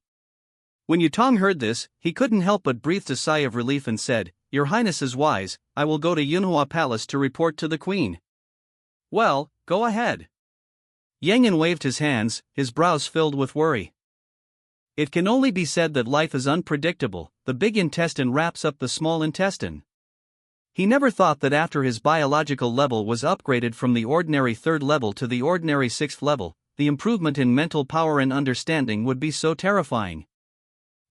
When Yu Tong heard this, he couldn't help but breathe a sigh of relief and said, "Your Highness is wise, I will go to Yunhua Palace to report to the Queen." "Well, go ahead." Yang An waved his hands, his brows filled with worry. It can only be said that life is unpredictable. The big intestine wraps up the small intestine. He never thought that after his biological level was upgraded from the ordinary 3rd level to the ordinary 6th level, the improvement in mental power and understanding would be so terrifying.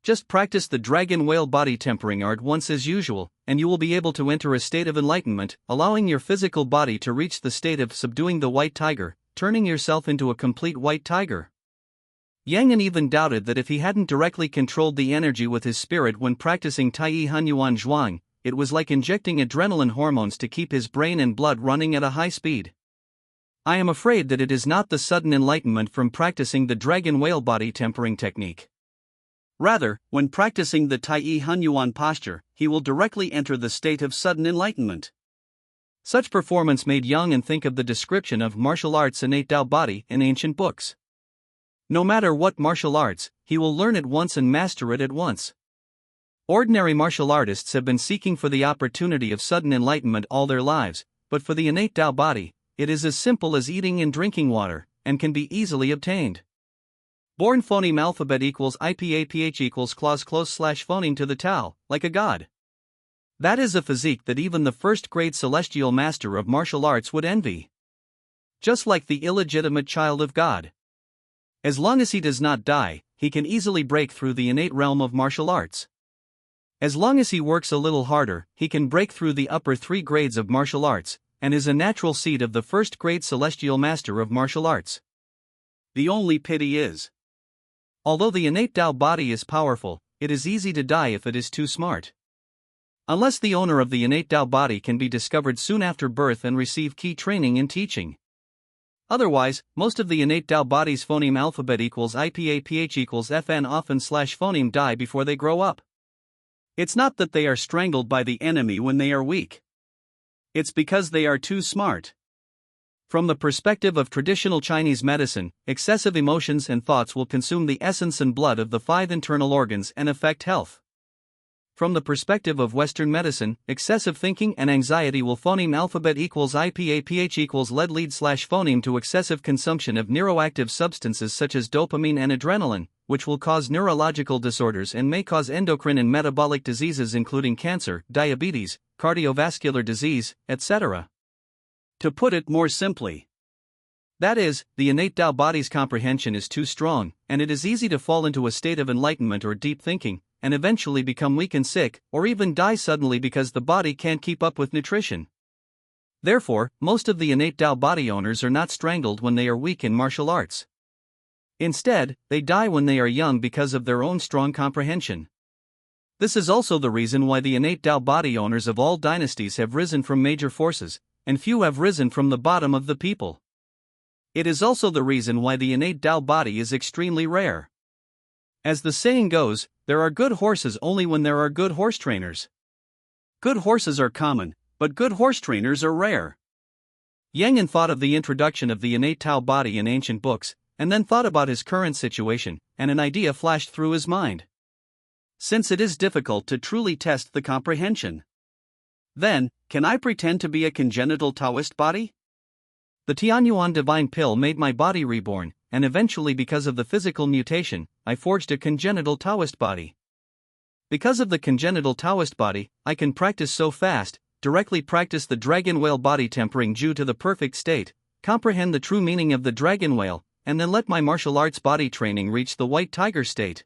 Just practice the dragon whale body tempering art once as usual, and you will be able to enter a state of enlightenment, allowing your physical body to reach the state of subduing the white tiger, turning yourself into a complete white tiger. Yang An even doubted that if he hadn't directly controlled the energy with his spirit when practicing Tai Hunyuan Zhuang, it was like injecting adrenaline hormones to keep his brain and blood running at a high speed. I am afraid that it is not the sudden enlightenment from practicing the dragon whale body tempering technique. Rather, when practicing the Tai Hunyuan posture, he will directly enter the state of sudden enlightenment. Such performance made Yang An think of the description of martial arts innate Tao body in ancient books. No matter what martial arts, he will learn it once and master it at once. Ordinary martial artists have been seeking for the opportunity of sudden enlightenment all their lives, but for the innate Tao body, it is as simple as eating and drinking water, and can be easily obtained. Born phoneme alphabet equals IPAPH equals clause close / phoneme to the Tao, like a god. That is a physique that even the first-grade celestial master of martial arts would envy. Just like the illegitimate child of God. As long as he does not die, he can easily break through the innate realm of martial arts. As long as he works a little harder, he can break through the upper 3 grades of martial arts, and is a natural seed of the first-grade celestial master of martial arts. The only pity is, although the innate Tao body is powerful, it is easy to die if it is too smart. Unless the owner of the innate Tao body can be discovered soon after birth and receive key training in teaching. Otherwise, most of the innate Tao body's phoneme alphabet equals IPAPH equals FN often / phoneme die before they grow up. It's not that they are strangled by the enemy when they are weak. It's because they are too smart. From the perspective of traditional Chinese medicine, excessive emotions and thoughts will consume the essence and blood of the 5 internal organs and affect health. From the perspective of Western medicine, excessive thinking and anxiety will phoneme alphabet equals IPAPH equals lead lead / phoneme to excessive consumption of neuroactive substances such as dopamine and adrenaline, which will cause neurological disorders and may cause endocrine and metabolic diseases including cancer, diabetes, cardiovascular disease, etc. To put it more simply, that is, the innate Tao body's comprehension is too strong, and it is easy to fall into a state of enlightenment or deep thinking, and eventually become weak and sick, or even die suddenly because the body can't keep up with nutrition. Therefore, most of the innate Tao body owners are not strangled when they are weak in martial arts. Instead, they die when they are young because of their own strong comprehension. This is also the reason why the innate Tao body owners of all dynasties have risen from major forces, and few have risen from the bottom of the people. It is also the reason why the innate Tao body is extremely rare. As the saying goes, there are good horses only when there are good horse trainers. Good horses are common, but good horse trainers are rare. Yang An thought of the introduction of the innate Tao body in ancient books, and then thought about his current situation, and an idea flashed through his mind. Since it is difficult to truly test the comprehension, then, can I pretend to be a congenital Taoist body? The Tianyuan divine pill made my body reborn, and eventually, because of the physical mutation, I forged a congenital Taoist body. Because of the congenital Taoist body, I can practice so fast, directly practice the dragon whale body tempering Ju to the perfect state, comprehend the true meaning of the dragon whale, and then let my martial arts body training reach the white tiger state.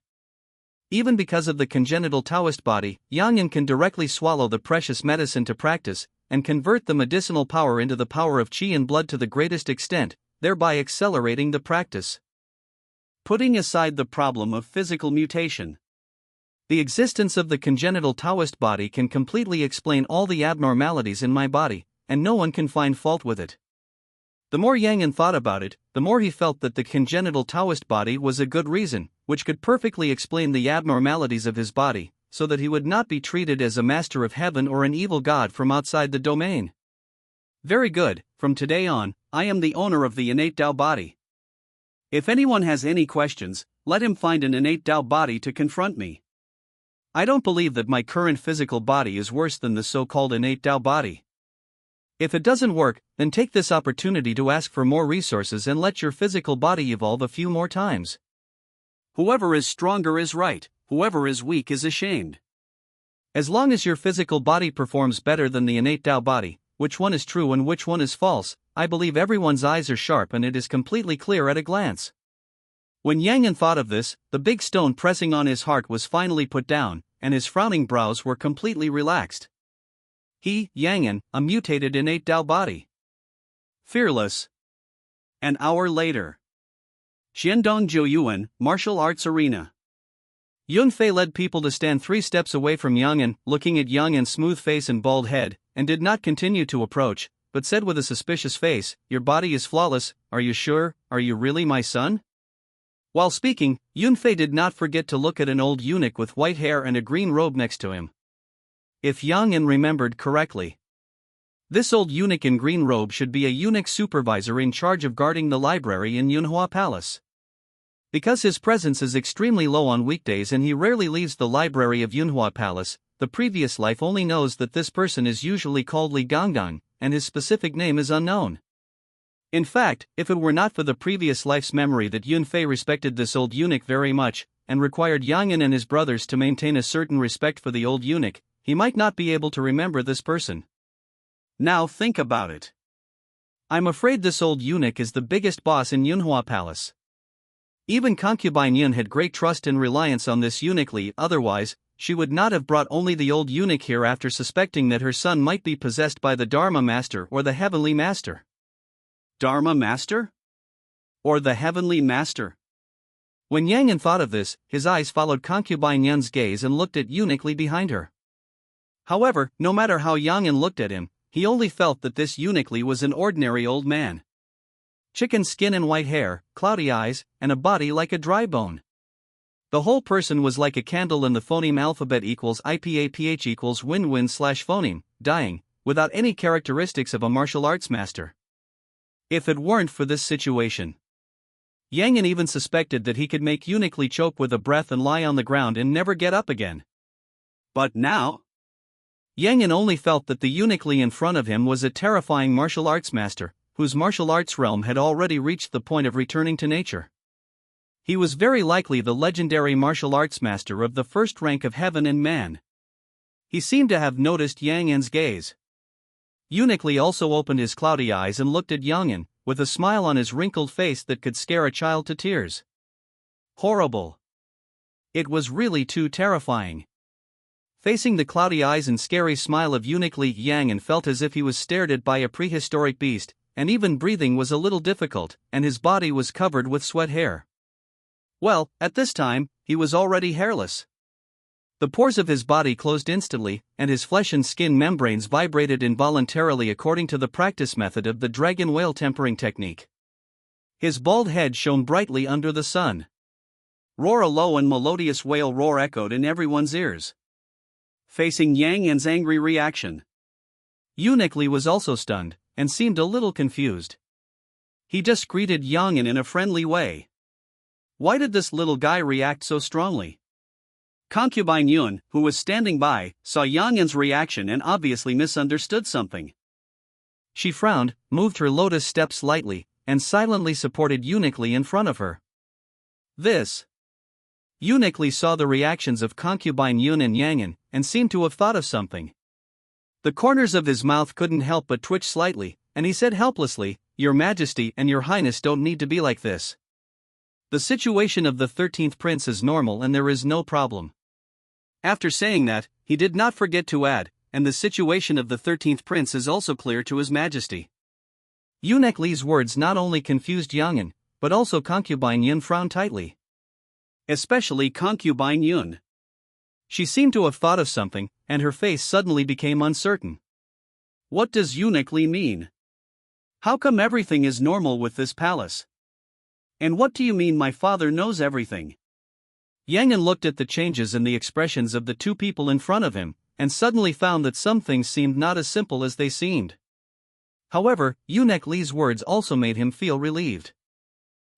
Even because of the congenital Taoist body, Yang An can directly swallow the precious medicine to practice, and convert the medicinal power into the power of qi and blood to the greatest extent, thereby accelerating the practice. Putting aside the problem of physical mutation, the existence of the congenital Taoist body can completely explain all the abnormalities in my body, and no one can find fault with it. The more Yang An thought about it, the more he felt that the congenital Taoist body was a good reason, which could perfectly explain the abnormalities of his body, so that he would not be treated as a master of heaven or an evil god from outside the domain. Very good, from today on, I am the owner of the innate Tao body. If anyone has any questions, let him find an innate Tao body to confront me. I don't believe that my current physical body is worse than the so-called innate Tao body. If it doesn't work, then take this opportunity to ask for more resources and let your physical body evolve a few more times. Whoever is stronger is right, whoever is weak is ashamed. As long as your physical body performs better than the innate Tao body, which one is true and which one is false, I believe everyone's eyes are sharp and it is completely clear at a glance. When Yang An thought of this, the big stone pressing on his heart was finally put down, and his frowning brows were completely relaxed. He, Yang An, a mutated innate Tao body. Fearless. An hour later. Xiandong Jiuyuan, Martial Arts Arena. Yunfei led people to stand 3 steps away from Yang An, looking at Yang An's smooth face and bald head, and did not continue to approach, but said with a suspicious face, "Your body is flawless, are you sure? Are you really my son?" While speaking, Yunfei did not forget to look at an old eunuch with white hair and a green robe next to him. If Yang An remembered correctly, this old eunuch in green robe should be a eunuch supervisor in charge of guarding the library in Yunhua Palace. Because his presence is extremely low on weekdays and he rarely leaves the library of Yunhua Palace, the previous life only knows that this person is usually called Li Ganggang, and his specific name is unknown. In fact, if it were not for the previous life's memory that Yunfei respected this old eunuch very much, and required Yang An and his brothers to maintain a certain respect for the old eunuch, he might not be able to remember this person. Now think about it. I'm afraid this old eunuch is the biggest boss in Yunhua Palace. Even concubine Yun had great trust and reliance on this eunuch Li, otherwise, she would not have brought only the old eunuch here after suspecting that her son might be possessed by the Dharma Master or the Heavenly Master. Dharma Master? Or the Heavenly Master? When Yang An thought of this, his eyes followed concubine Yun's gaze and looked at eunuch Li behind her. However, no matter how Yang An looked at him, he only felt that this eunuch Li was an ordinary old man. Chicken skin and white hair, cloudy eyes, and a body like a dry bone. The whole person was like a candle in the phoneme alphabet equals IPAPH equals win-win/phoneme, dying, without any characteristics of a martial arts master. If it weren't for this situation, Yang An even suspected that he could make eunuch Li choke with a breath and lie on the ground and never get up again. But now, Yang An only felt that the eunuch Li in front of him was a terrifying martial arts master, whose martial arts realm had already reached the point of returning to nature. He was very likely the legendary martial arts master of the first rank of heaven and man. He seemed to have noticed Yang An's gaze. Eunuch Li also opened his cloudy eyes and looked at Yang An, with a smile on his wrinkled face that could scare a child to tears. Horrible. It was really too terrifying. Facing the cloudy eyes and scary smile of eunuch Li, Yang An felt as if he was stared at by a prehistoric beast, and even breathing was a little difficult, and his body was covered with sweat hair. Well, at this time, he was already hairless. The pores of his body closed instantly, and his flesh and skin membranes vibrated involuntarily according to the practice method of the dragon whale tempering technique. His bald head shone brightly under the sun. Roar, a low and melodious whale roar echoed in everyone's ears. Facing Yang An's angry reaction, Eunuch Lee was also stunned, and seemed a little confused. He just greeted Yang Yan in a friendly way. Why did this little guy react so strongly? Concubine Yun, who was standing by, saw Yang Yan's reaction and obviously misunderstood something. She frowned, moved her lotus step slightly, and silently supported Eunuch Lee in front of her. Eunuch Lee saw the reactions of concubine Yun and Yang Yan, and seemed to have thought of something. The corners of his mouth couldn't help but twitch slightly, and he said helplessly, "Your Majesty and Your Highness don't need to be like this. The situation of the 13th prince is normal and there is no problem." After saying that, he did not forget to add, "And the situation of the 13th prince is also clear to His Majesty." Eunuch Lee's words not only confused Yang Yan, but also concubine Yun frowned tightly. Especially concubine Yun. She seemed to have thought of something, and her face suddenly became uncertain. What does Eunuch Lee mean? How come everything is normal with this palace? And what do you mean my father knows everything? Yang Yan looked at the changes in the expressions of the two people in front of him, and suddenly found that some things seemed not as simple as they seemed. However, Eunuch Lee's words also made him feel relieved.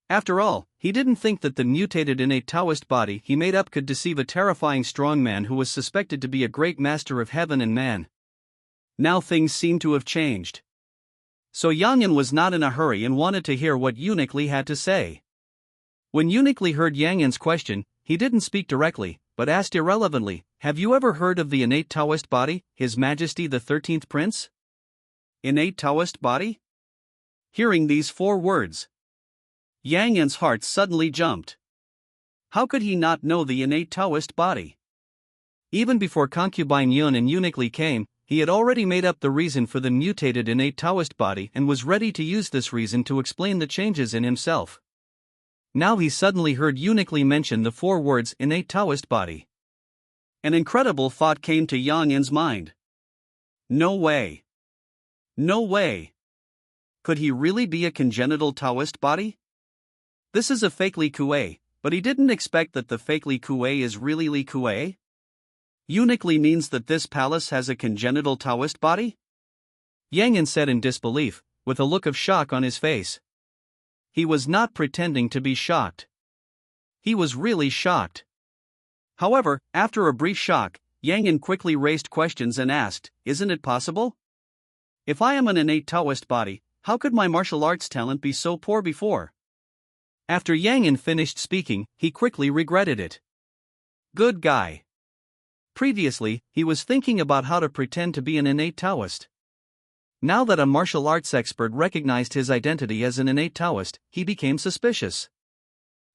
After all, he didn't think that the mutated innate Taoist body he made up could deceive a terrifying strong man who was suspected to be a great master of heaven and man. Now things seemed to have changed. So Yang Yan was not in a hurry and wanted to hear what Eunuch Lee had to say. When Eunuch Lee heard Yang Yan's question, he didn't speak directly, but asked irrelevantly, "Have you ever heard of the innate Taoist body, His Majesty the 13th Prince?" Innate Taoist body? Hearing these 4 words, Yang Yan's heart suddenly jumped. How could he not know the innate Taoist body? Even before concubine Yun and Eunuch Lee came, he had already made up the reason for the mutated innate Taoist body and was ready to use this reason to explain the changes in himself. Now he suddenly heard Eunuch Lee mention the 4 words innate Taoist body. An incredible thought came to Yang Yan's mind. No way. No way. Could he really be a congenital Taoist body? This is a fake Li Kuei, but he didn't expect that the fake Li Kuei is really Li Kuei? Eunuch Lee means that this palace has a congenital Taoist body? Yang Yan said in disbelief, with a look of shock on his face. He was not pretending to be shocked. He was really shocked. However, after a brief shock, Yang Yan quickly raised questions and asked, "Isn't it possible? If I am an innate Taoist body, how could my martial arts talent be so poor before?" After Yang Yan finished speaking, he quickly regretted it. Good guy. Previously, he was thinking about how to pretend to be an innate Taoist. Now that a martial arts expert recognized his identity as an innate Taoist, he became suspicious.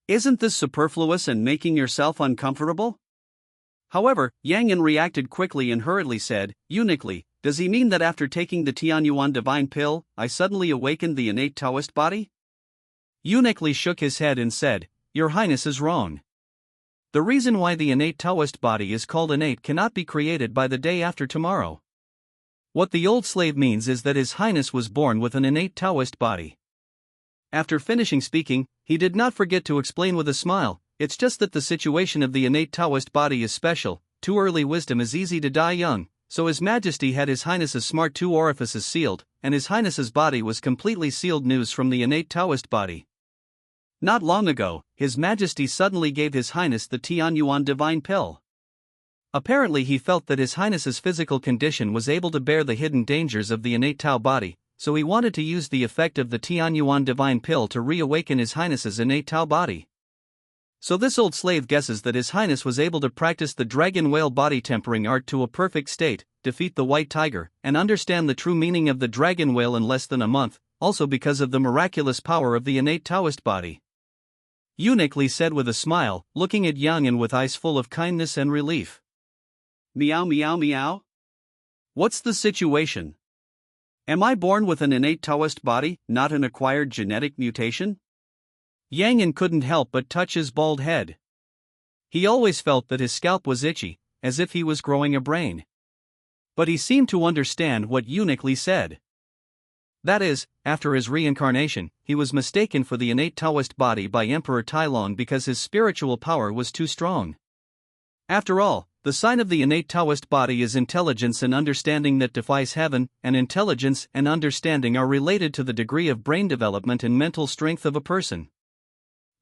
Isn't this superfluous and making yourself uncomfortable? However, Yang Yan reacted quickly and hurriedly said, "Eunuch Lee, does he mean that after taking the Tianyuan divine pill, I suddenly awakened the innate Taoist body?" Eunuch Lee shook his head and said, "Your Highness is wrong. The reason why the innate Taoist body is called innate cannot be created by the day after tomorrow. What the old slave means is that His Highness was born with an innate Taoist body." After finishing speaking, he did not forget to explain with a smile, "It's just that the situation of the innate Taoist body is special. Too early wisdom is easy to die young, so His Majesty had His Highness's smart 2 orifices sealed, and His Highness's body was completely sealed." News from the innate Taoist body. Not long ago, His Majesty suddenly gave His Highness the Tianyuan divine pill. Apparently he felt that His Highness's physical condition was able to bear the hidden dangers of the innate Tao body, so he wanted to use the effect of the Tianyuan divine pill to reawaken His Highness's innate Tao body. So this old slave guesses that His Highness was able to practice the dragon whale body tempering art to a perfect state, defeat the white tiger, and understand the true meaning of the dragon whale in less than a month, also because of the miraculous power of the innate Taoist body. Eunuch Lee said with a smile, looking at Yang Yan with eyes full of kindness and relief. "Meow meow meow? What's the situation? Am I born with an innate Taoist body, not an acquired genetic mutation?" Yang Yan couldn't help but touch his bald head. He always felt that his scalp was itchy, as if he was growing a brain. But he seemed to understand what Eunuch Lee said. That is, after his reincarnation, he was mistaken for the innate Taoist body by Emperor Tailong because his spiritual power was too strong. After all, The sign of the innate Taoist body is intelligence and understanding that defies heaven, and intelligence and understanding are related to the degree of brain development and mental strength of a person.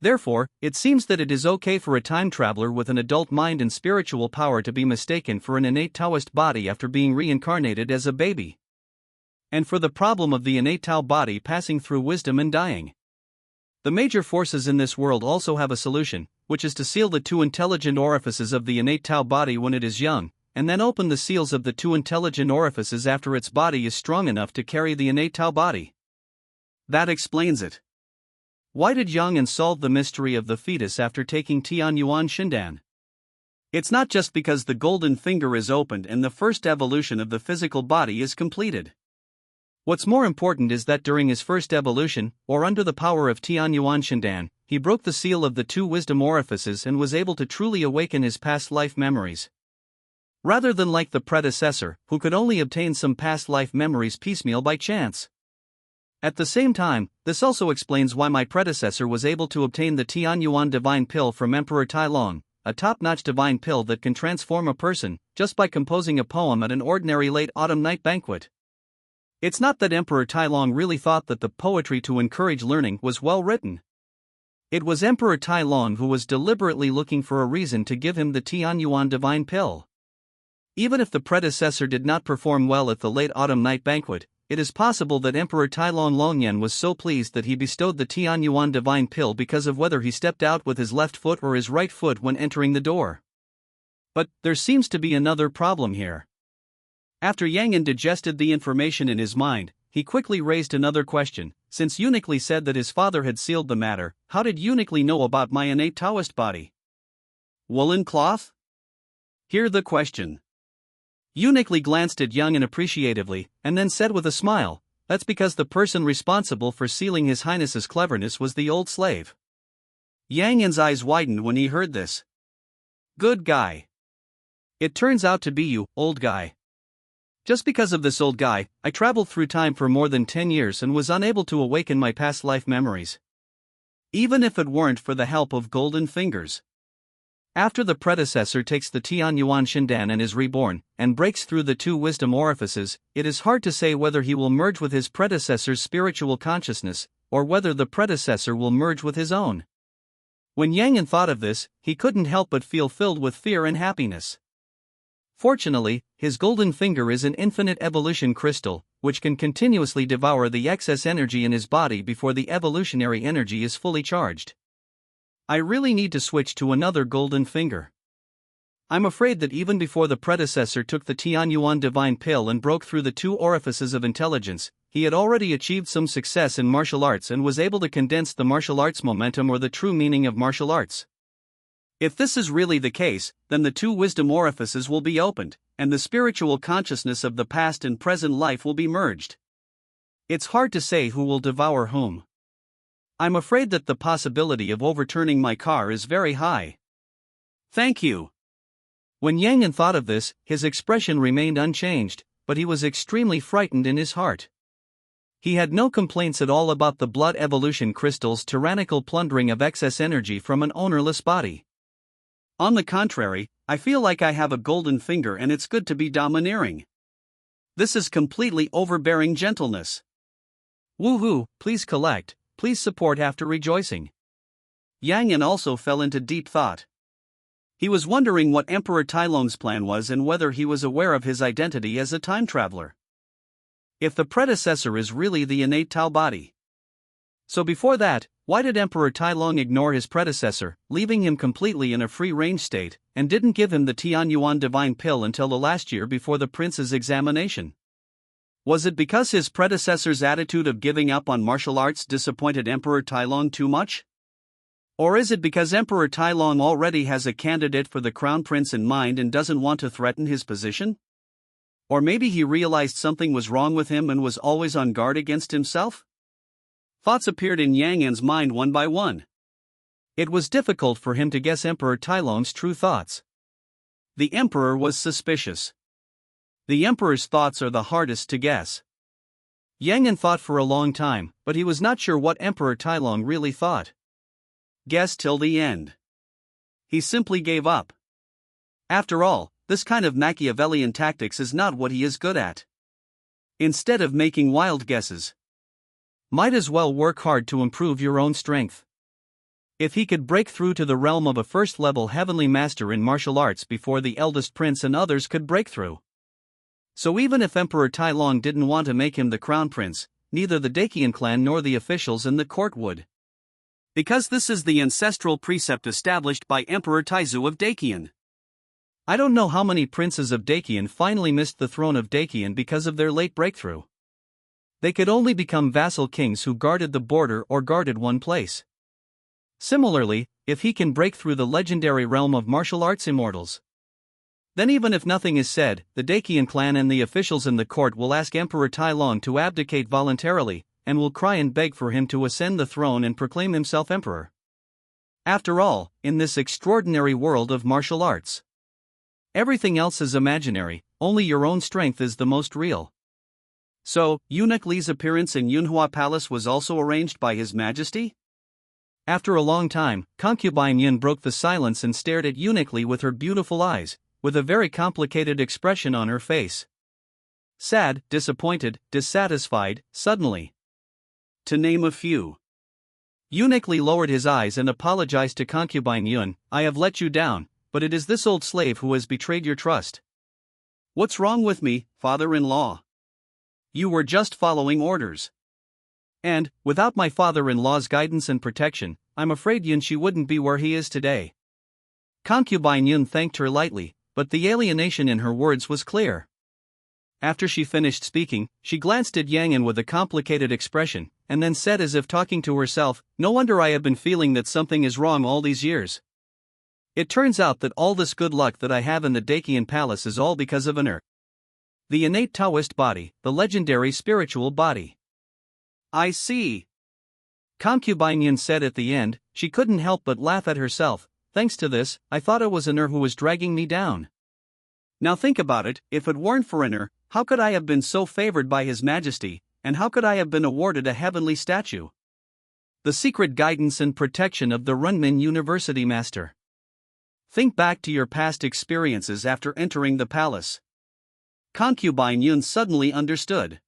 Therefore, it seems that it is okay for a time traveler with an adult mind and spiritual power to be mistaken for an innate Taoist body after being reincarnated as a baby. And for the problem of the innate Tao body passing through wisdom and dying. The major forces in this world also have a solution, which is to seal the two intelligent orifices of the innate Tao body when it is young, and then open the seals of the two intelligent orifices after its body is strong enough to carry the innate Tao body. That explains it. Why did Yang An solve the mystery of the fetus after taking Tian Yuan Shindan? It's not just because the golden finger is opened and the first evolution of the physical body is completed. What's more important is that during his first evolution, or under the power of Tian Yuan Shindan, he broke the seal of the two wisdom orifices and was able to truly awaken his past life memories. Rather than like the predecessor, who could only obtain some past life memories piecemeal by chance. At the same time, this also explains why my predecessor was able to obtain the Tian Yuan divine pill from Emperor Tai Long, a top-notch divine pill that can transform a person, just by composing a poem at an ordinary late autumn night banquet. It's not that Emperor Tai Long really thought that the poetry to encourage learning was well written. It was Emperor Tai Long who was deliberately looking for a reason to give him the Tian Yuan divine pill. Even if the predecessor did not perform well at the late autumn night banquet, it is possible that Emperor Tai Long Longyan was so pleased that he bestowed the Tian Yuan divine pill because of whether he stepped out with his left foot or his right foot when entering the door. But there seems to be another problem here. After Yang An digested the information in his mind, he quickly raised another question. Since Uniquely said that his father had sealed the matter, how did Uniquely know about my innate Taoist body? Woolen cloth? Hear the question. Uniquely glanced at Yang An appreciatively, and then said with a smile, "That's because the person responsible for sealing His Highness's cleverness was the old slave." Yang An's eyes widened when he heard this. Good guy. It turns out to be you, old guy. Just because of this old guy, I traveled through time for more than 10 years and was unable to awaken my past life memories. Even if it weren't for the help of golden fingers. After the predecessor takes the Tian Yuan Shindan and is reborn, and breaks through the two wisdom orifices, it is hard to say whether he will merge with his predecessor's spiritual consciousness, or whether the predecessor will merge with his own. When Yang An thought of this, he couldn't help but feel filled with fear and happiness. Fortunately, his golden finger is an infinite evolution crystal, which can continuously devour the excess energy in his body before the evolutionary energy is fully charged. I really need to switch to another golden finger. I'm afraid that even before the predecessor took the Tian Yuan divine pill and broke through the two orifices of intelligence, he had already achieved some success in martial arts and was able to condense the martial arts momentum or the true meaning of martial arts. If this is really the case, then the two wisdom orifices will be opened, and the spiritual consciousness of the past and present life will be merged. It's hard to say who will devour whom. I'm afraid that the possibility of overturning my car is very high. Thank you. When Yang An thought of this, his expression remained unchanged, but he was extremely frightened in his heart. He had no complaints at all about the blood evolution crystal's tyrannical plundering of excess energy from an ownerless body. On the contrary, I feel like I have a golden finger and it's good to be domineering. This is completely overbearing gentleness. Woohoo, please collect, please support after rejoicing. Yang An also fell into deep thought. He was wondering what Emperor Tai Long's plan was and whether he was aware of his identity as a time traveler. If the predecessor is really the innate Tao body. So before that, why did Emperor Tai Long ignore his predecessor, leaving him completely in a free-range state, and didn't give him the Tian Yuan divine pill until the last year before the prince's examination? Was it because his predecessor's attitude of giving up on martial arts disappointed Emperor Tai Long too much? Or is it because Emperor Tai Long already has a candidate for the crown prince in mind and doesn't want to threaten his position? Or maybe he realized something was wrong with him and was always on guard against himself? Thoughts appeared in Yang An's mind one by one. It was difficult for him to guess Emperor Tai Long's true thoughts. The emperor was suspicious. The emperor's thoughts are the hardest to guess. Yang An thought for a long time, but he was not sure what Emperor Tai Long really thought. Guess till the end. He simply gave up. After all, this kind of Machiavellian tactics is not what he is good at. Instead of making wild guesses, might as well work hard to improve your own strength. If he could break through to the realm of a first-level heavenly master in martial arts before the eldest prince and others could break through. So even if Emperor Tai Long didn't want to make him the crown prince, neither the Dacian clan nor the officials in the court would. Because this is the ancestral precept established by Emperor Taizu of Dacian. I don't know how many princes of Dacian finally missed the throne of Dacian because of their late breakthrough. They could only become vassal kings who guarded the border or guarded one place. Similarly, if he can break through the legendary realm of martial arts immortals, then even if nothing is said, the Dacian clan and the officials in the court will ask Emperor Tai Long to abdicate voluntarily, and will cry and beg for him to ascend the throne and proclaim himself emperor. After all, in this extraordinary world of martial arts, everything else is imaginary, only your own strength is the most real. So, Eunuch Li's appearance in Yunhua Palace was also arranged by His Majesty? After a long time, concubine Yun broke the silence and stared at Eunuch Li with her beautiful eyes, with a very complicated expression on her face. Sad, disappointed, dissatisfied, suddenly. To name a few. Eunuch Li lowered his eyes and apologized to concubine Yun. I have let you down, but it is this old slave who has betrayed your trust. What's wrong with me, father-in-law? You were just following orders. And, without my father-in-law's guidance and protection, I'm afraid Yunshi wouldn't be where he is today. Concubine Yun thanked her lightly, but the alienation in her words was clear. After she finished speaking, she glanced at Yang An with a complicated expression, and then said as if talking to herself, no wonder I have been feeling that something is wrong all these years. It turns out that all this good luck that I have in the Dacian palace is all because of an the innate Taoist body, the legendary spiritual body. I see. Concubine Yun said at the end. She couldn't help but laugh at herself. Thanks to this, I thought it was an who was dragging me down. Now think about it, if it weren't for an how could I have been so favored by His Majesty, and how could I have been awarded a heavenly statue? The secret guidance and protection of the Runmin University Master. Think back to your past experiences after entering the palace. Concubine Yun suddenly understood.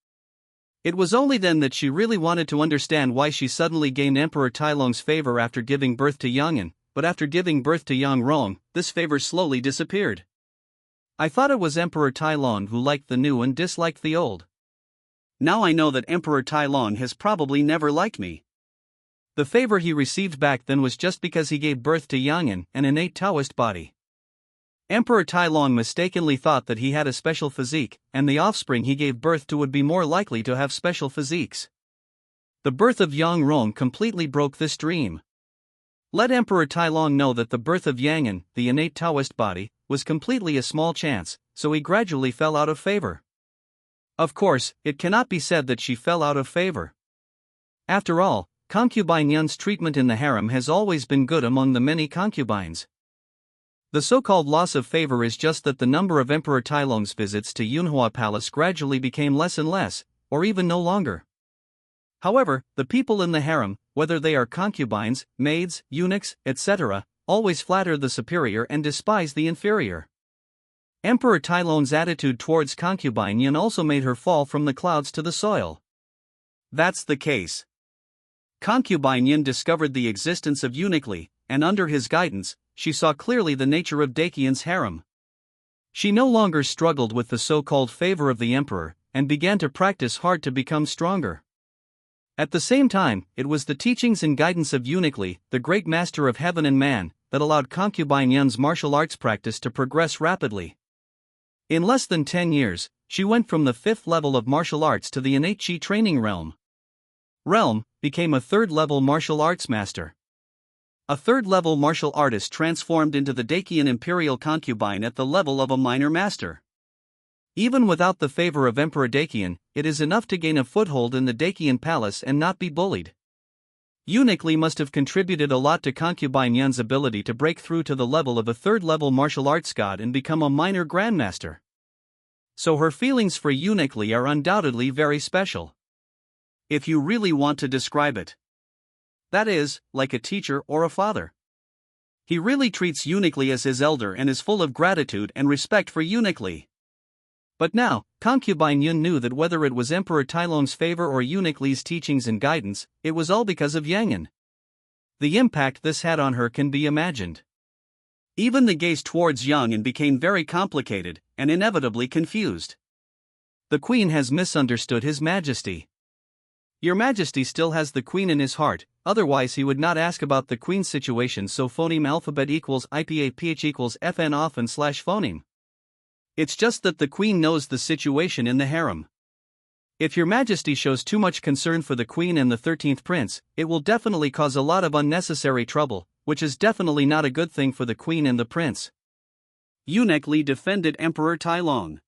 It was only then that she really wanted to understand why she suddenly gained Emperor Tai Long's favor after giving birth to Yang An, but after giving birth to Yang Rong, this favor slowly disappeared. I thought it was Emperor Tai Long who liked the new and disliked the old. Now I know that Emperor Tai Long has probably never liked me. The favor he received back then was just because he gave birth to Yang An, an innate Taoist body. Emperor Tai Long mistakenly thought that he had a special physique, and the offspring he gave birth to would be more likely to have special physiques. The birth of Yang Rong completely broke this dream. Let Emperor Tai Long know that the birth of Yang An, the innate Taoist body, was completely a small chance, so he gradually fell out of favor. Of course, it cannot be said that she fell out of favor. After all, concubine Yun's treatment in the harem has always been good among the many concubines. The so-called loss of favor is just that the number of Emperor Tai Long's visits to Yunhua Palace gradually became less and less, or even no longer. However, the people in the harem, whether they are concubines, maids, eunuchs, etc., always flatter the superior and despise the inferior. Emperor Tai Long's attitude towards concubine Yun also made her fall from the clouds to the soil. That's the case. Concubine Yun discovered the existence of Eunuch Li, and under his guidance, she saw clearly the nature of Dacian's harem. She no longer struggled with the so-called favor of the emperor, and began to practice hard to become stronger. At the same time, it was the teachings and guidance of Eunuch Li, the great master of heaven and man, that allowed concubine Yun's martial arts practice to progress rapidly. In less than 10 years, she went from the 5th level of martial arts to the innate Qi training realm. Became a 3rd-level martial arts master. A 3rd-level martial artist transformed into the Dacian imperial concubine at the level of a minor master. Even without the favor of Emperor Dacian, it is enough to gain a foothold in the Dacian palace and not be bullied. Eunuch Li must have contributed a lot to concubine Yun's ability to break through to the level of a 3rd-level martial arts god and become a minor grandmaster. So her feelings for Eunuch Li are undoubtedly very special. If you really want to describe it. That is, like a teacher or a father. He really treats Eunuch as his elder and is full of gratitude and respect for Eunuch. But now, concubine Yun knew that whether it was Emperor Tylong's favor or Eunuch Li's teachings and guidance, it was all because of Yangon. The impact this had on her can be imagined. Even the gaze towards Yangon became very complicated, and inevitably confused. The queen has misunderstood His Majesty. Your Majesty still has the queen in his heart, otherwise he would not ask about the queen's situation. So phoneme alphabet equals IPAPH equals FN often slash phoneme. It's just that the queen knows the situation in the harem. If your Majesty shows too much concern for the queen and the 13th prince, it will definitely cause a lot of unnecessary trouble, which is definitely not a good thing for the queen and the prince. Eunuch Li defended Emperor Tylong.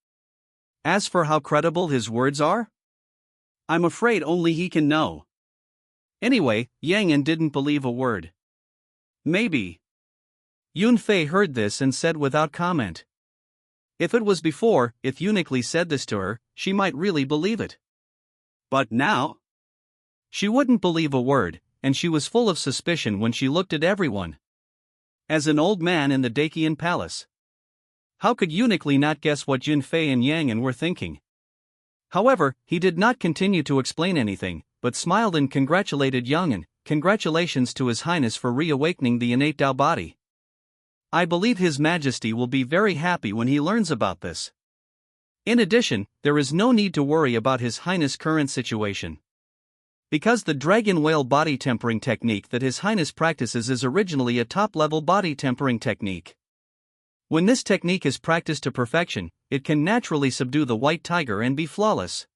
As for how credible his words are, I'm afraid only he can know. Anyway, Yangon didn't believe a word. Maybe. Yun Fei heard this and said without comment. If it was before, if Eunuch Li said this to her, she might really believe it. But now? She wouldn't believe a word, and she was full of suspicion when she looked at everyone. As an old man in the Dakian palace, how could Eunuch Li not guess what Yun Fei and Yangon were thinking? However, he did not continue to explain anything, but smiled and congratulated Yangon. Congratulations to His Highness for reawakening the innate Tao body. I believe His Majesty will be very happy when he learns about this. In addition, there is no need to worry about His Highness' current situation. Because the dragon whale body tempering technique that His Highness practices is originally a top-level body tempering technique. When this technique is practiced to perfection, it can naturally subdue the white tiger and be flawless.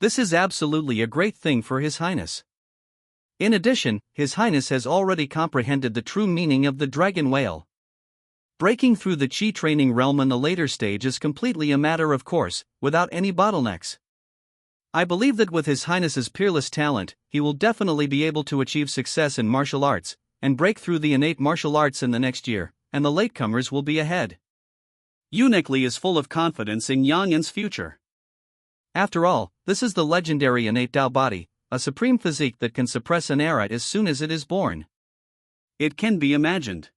This is absolutely a great thing for His Highness. In addition, His Highness has already comprehended the true meaning of the dragon whale. Breaking through the chi training realm in the later stage is completely a matter of course, without any bottlenecks. I believe that with His Highness's peerless talent, he will definitely be able to achieve success in martial arts, and break through the innate martial arts in the next year, and the latecomers will be ahead. Eunuch Li is full of confidence in Yangon's future. After all, this is the legendary innate Tao body, a supreme physique that can suppress an era as soon as it is born. It can be imagined.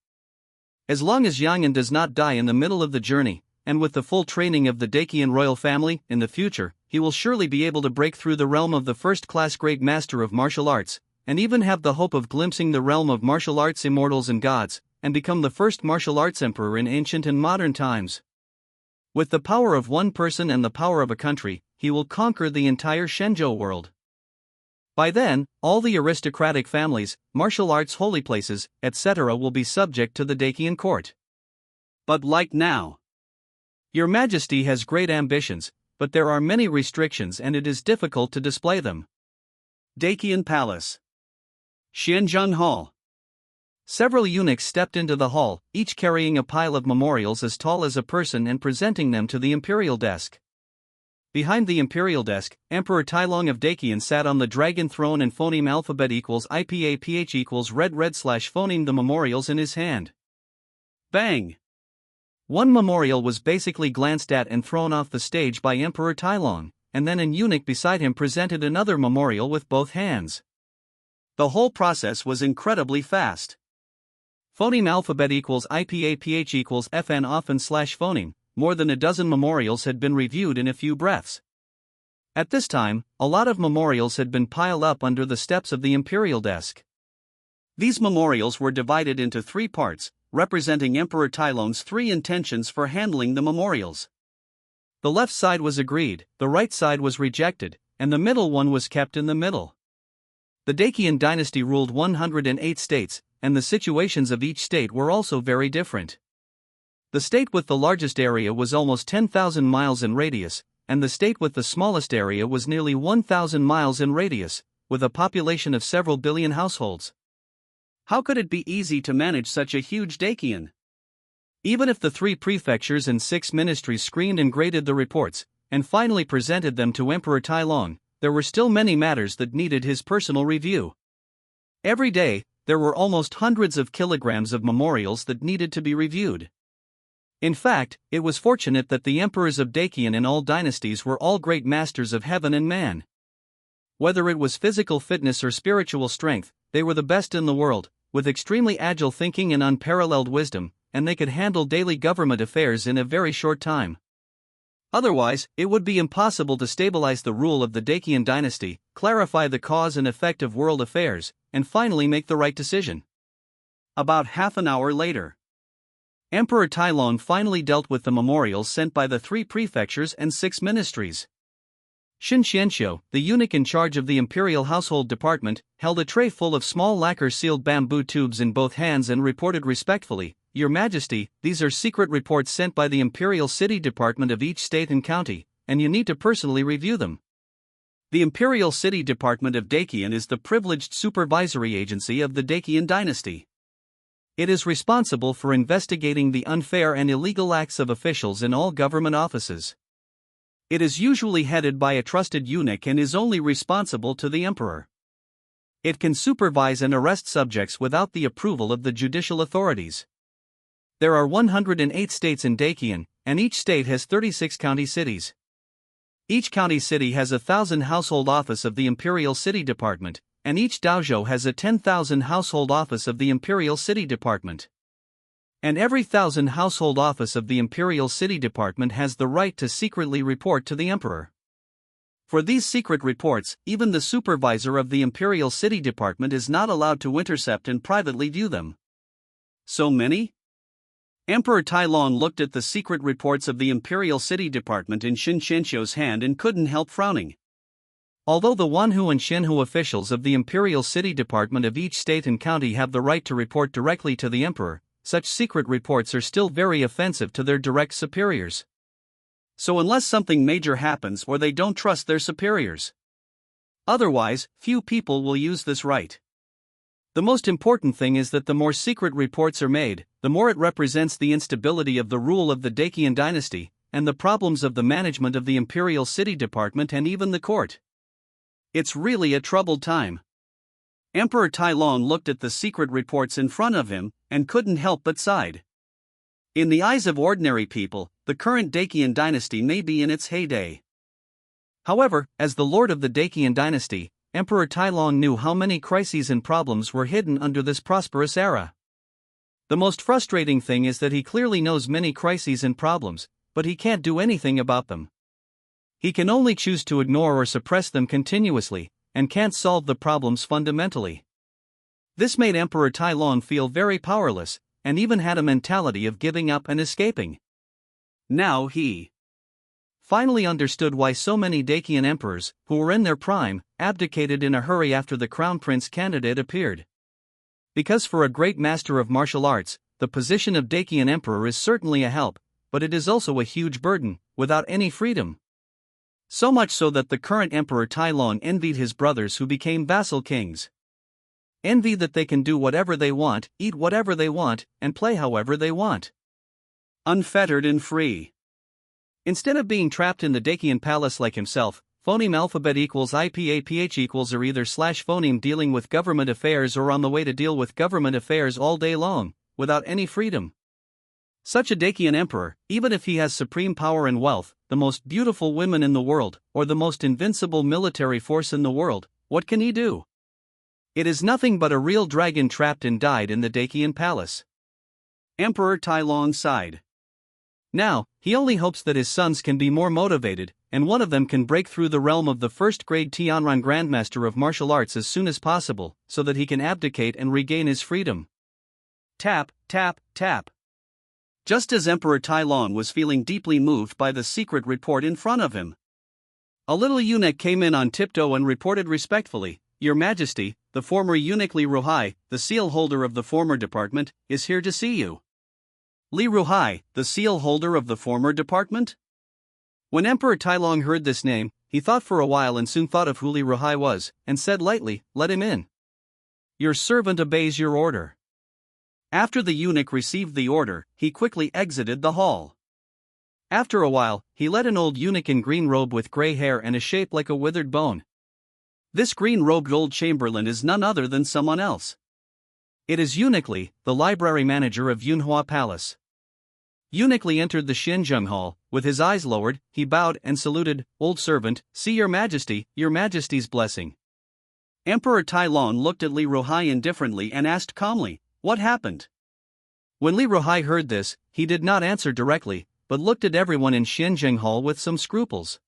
As long as Yangon does not die in the middle of the journey, and with the full training of the Dakian royal family, in the future, he will surely be able to break through the realm of the first-class great master of martial arts, and even have the hope of glimpsing the realm of martial arts immortals and gods, and become the first martial arts emperor in ancient and modern times. With the power of one person and the power of a country, he will conquer the entire Shenzhou world. By then, all the aristocratic families, martial arts holy places, etc. will be subject to the Dakian court. But like now, Your Majesty has great ambitions, but there are many restrictions and it is difficult to display them. Dakian Palace. Xianzheng Hall. Several eunuchs stepped into the hall, each carrying a pile of memorials as tall as a person and presenting them to the imperial desk. Behind the imperial desk, Emperor Tylong of Dakian sat on the dragon throne and phoneme alphabet equals IPAPH equals red slash phoneme the memorials in his hand. Bang! One memorial was basically glanced at and thrown off the stage by Emperor Tylong, and then an eunuch beside him presented another memorial with both hands. The whole process was incredibly fast. Phoneme alphabet equals IPAPH equals FN often slash phoneme. More than a dozen memorials had been reviewed in a few breaths. At this time, a lot of memorials had been piled up under the steps of the imperial desk. These memorials were divided into three parts, representing Emperor Tylong's three intentions for handling the memorials. The left side was agreed, the right side was rejected, and the middle one was kept in the middle. The Dakian dynasty ruled 108 states, and the situations of each state were also very different. The state with the largest area was almost 10,000 miles in radius, and the state with the smallest area was nearly 1,000 miles in radius, with a population of several billion households. How could it be easy to manage such a huge Dakian? Even if the 3 prefectures and 6 ministries screened and graded the reports, and finally presented them to Emperor Tylong, there were still many matters that needed his personal review. Every day, there were almost hundreds of kilograms of memorials that needed to be reviewed. In fact, it was fortunate that the emperors of Dakian in all dynasties were all great masters of heaven and man. Whether it was physical fitness or spiritual strength, they were the best in the world, with extremely agile thinking and unparalleled wisdom, and they could handle daily government affairs in a very short time. Otherwise, it would be impossible to stabilize the rule of the Dacian dynasty, clarify the cause and effect of world affairs, and finally make the right decision. About half an hour later, Emperor Tylon finally dealt with the memorials sent by the 3 prefectures and 6 ministries. Shinxianxiu, the eunuch in charge of the imperial household department, held a tray full of small lacquer-sealed bamboo tubes in both hands and reported respectfully, "Your Majesty, these are secret reports sent by the imperial city department of each state and county, and you need to personally review them." The imperial city department of Dacian is the privileged supervisory agency of the Dacian dynasty. It is responsible for investigating the unfair and illegal acts of officials in all government offices. It is usually headed by a trusted eunuch and is only responsible to the emperor. It can supervise and arrest subjects without the approval of the judicial authorities. There are 108 states in Dacian, and each state has 36 county cities. Each county city has a 1,000 household office of the imperial city department, and each dojo has a 10,000 household office of the imperial city department. And every 1,000 household office of the imperial city department has the right to secretly report to the emperor. For these secret reports, even the supervisor of the imperial city department is not allowed to intercept and privately view them. So many? Emperor Tylon looked at the secret reports of the imperial city department in Shinxianxiu's hand and couldn't help frowning. Although the Wanhu and Xinhu officials of the imperial city department of each state and county have the right to report directly to the emperor, such secret reports are still very offensive to their direct superiors. So unless something major happens or they don't trust their superiors. Otherwise, few people will use this right. The most important thing is that the more secret reports are made, the more it represents the instability of the rule of the Dacian dynasty, and the problems of the management of the imperial city department and even the court. It's really a troubled time. Emperor Tylon looked at the secret reports in front of him, and couldn't help but sighed. In the eyes of ordinary people, the current Dacian dynasty may be in its heyday. However, as the lord of the Dacian dynasty, Emperor Tylon knew how many crises and problems were hidden under this prosperous era. The most frustrating thing is that he clearly knows many crises and problems, but he can't do anything about them. He can only choose to ignore or suppress them continuously, and can't solve the problems fundamentally. This made Emperor Tylon feel very powerless, and even had a mentality of giving up and escaping. Now he finally understood why so many Dacian emperors, who were in their prime, abdicated in a hurry after the crown prince candidate appeared. Because for a great master of martial arts, the position of Dacian emperor is certainly a help, but it is also a huge burden, without any freedom. So much so that the current emperor Tylon envied his brothers who became vassal kings. Envy that they can do whatever they want, eat whatever they want, and play however they want. Unfettered and free. Instead of being trapped in the Dacian palace like himself, phoneme alphabet equals IPAPH equals or either slash phoneme dealing with government affairs or on the way to deal with government affairs all day long, without any freedom. Such a Dacian emperor, even if he has supreme power and wealth, the most beautiful women in the world, or the most invincible military force in the world, what can he do? It is nothing but a real dragon trapped and died in the Dacian palace. Emperor Tylon sighed. Now, he only hopes that his sons can be more motivated, and one of them can break through the realm of the first-grade Tianran Grandmaster of martial arts as soon as possible, so that he can abdicate and regain his freedom. Tap, tap, tap. Just as Emperor Tylon was feeling deeply moved by the secret report in front of him, a little eunuch came in on tiptoe and reported respectfully, "Your Majesty, the former eunuch Li Ruhai, the seal holder of the former department, is here to see you." Li Ruhai, the seal holder of the former department? When Emperor Tylon heard this name, he thought for a while and soon thought of who Li Ruhai was, and said lightly, "Let him in." "Your servant obeys your order." After the eunuch received the order, he quickly exited the hall. After a while, he led an old eunuch in green robe with grey hair and a shape like a withered bone. This green-robed old chamberlain is none other than someone else. It is Eunuch Li, the library manager of Yunhua Palace. Eunuch Li entered the Xinzheng Hall. With his eyes lowered, he bowed and saluted, "Old servant, see your Majesty's blessing." Emperor Tailong looked at Li Ruhai indifferently and asked calmly, "What happened?" When Li Ruhai heard this, he did not answer directly, but looked at everyone in Xianzheng Hall with some scruples.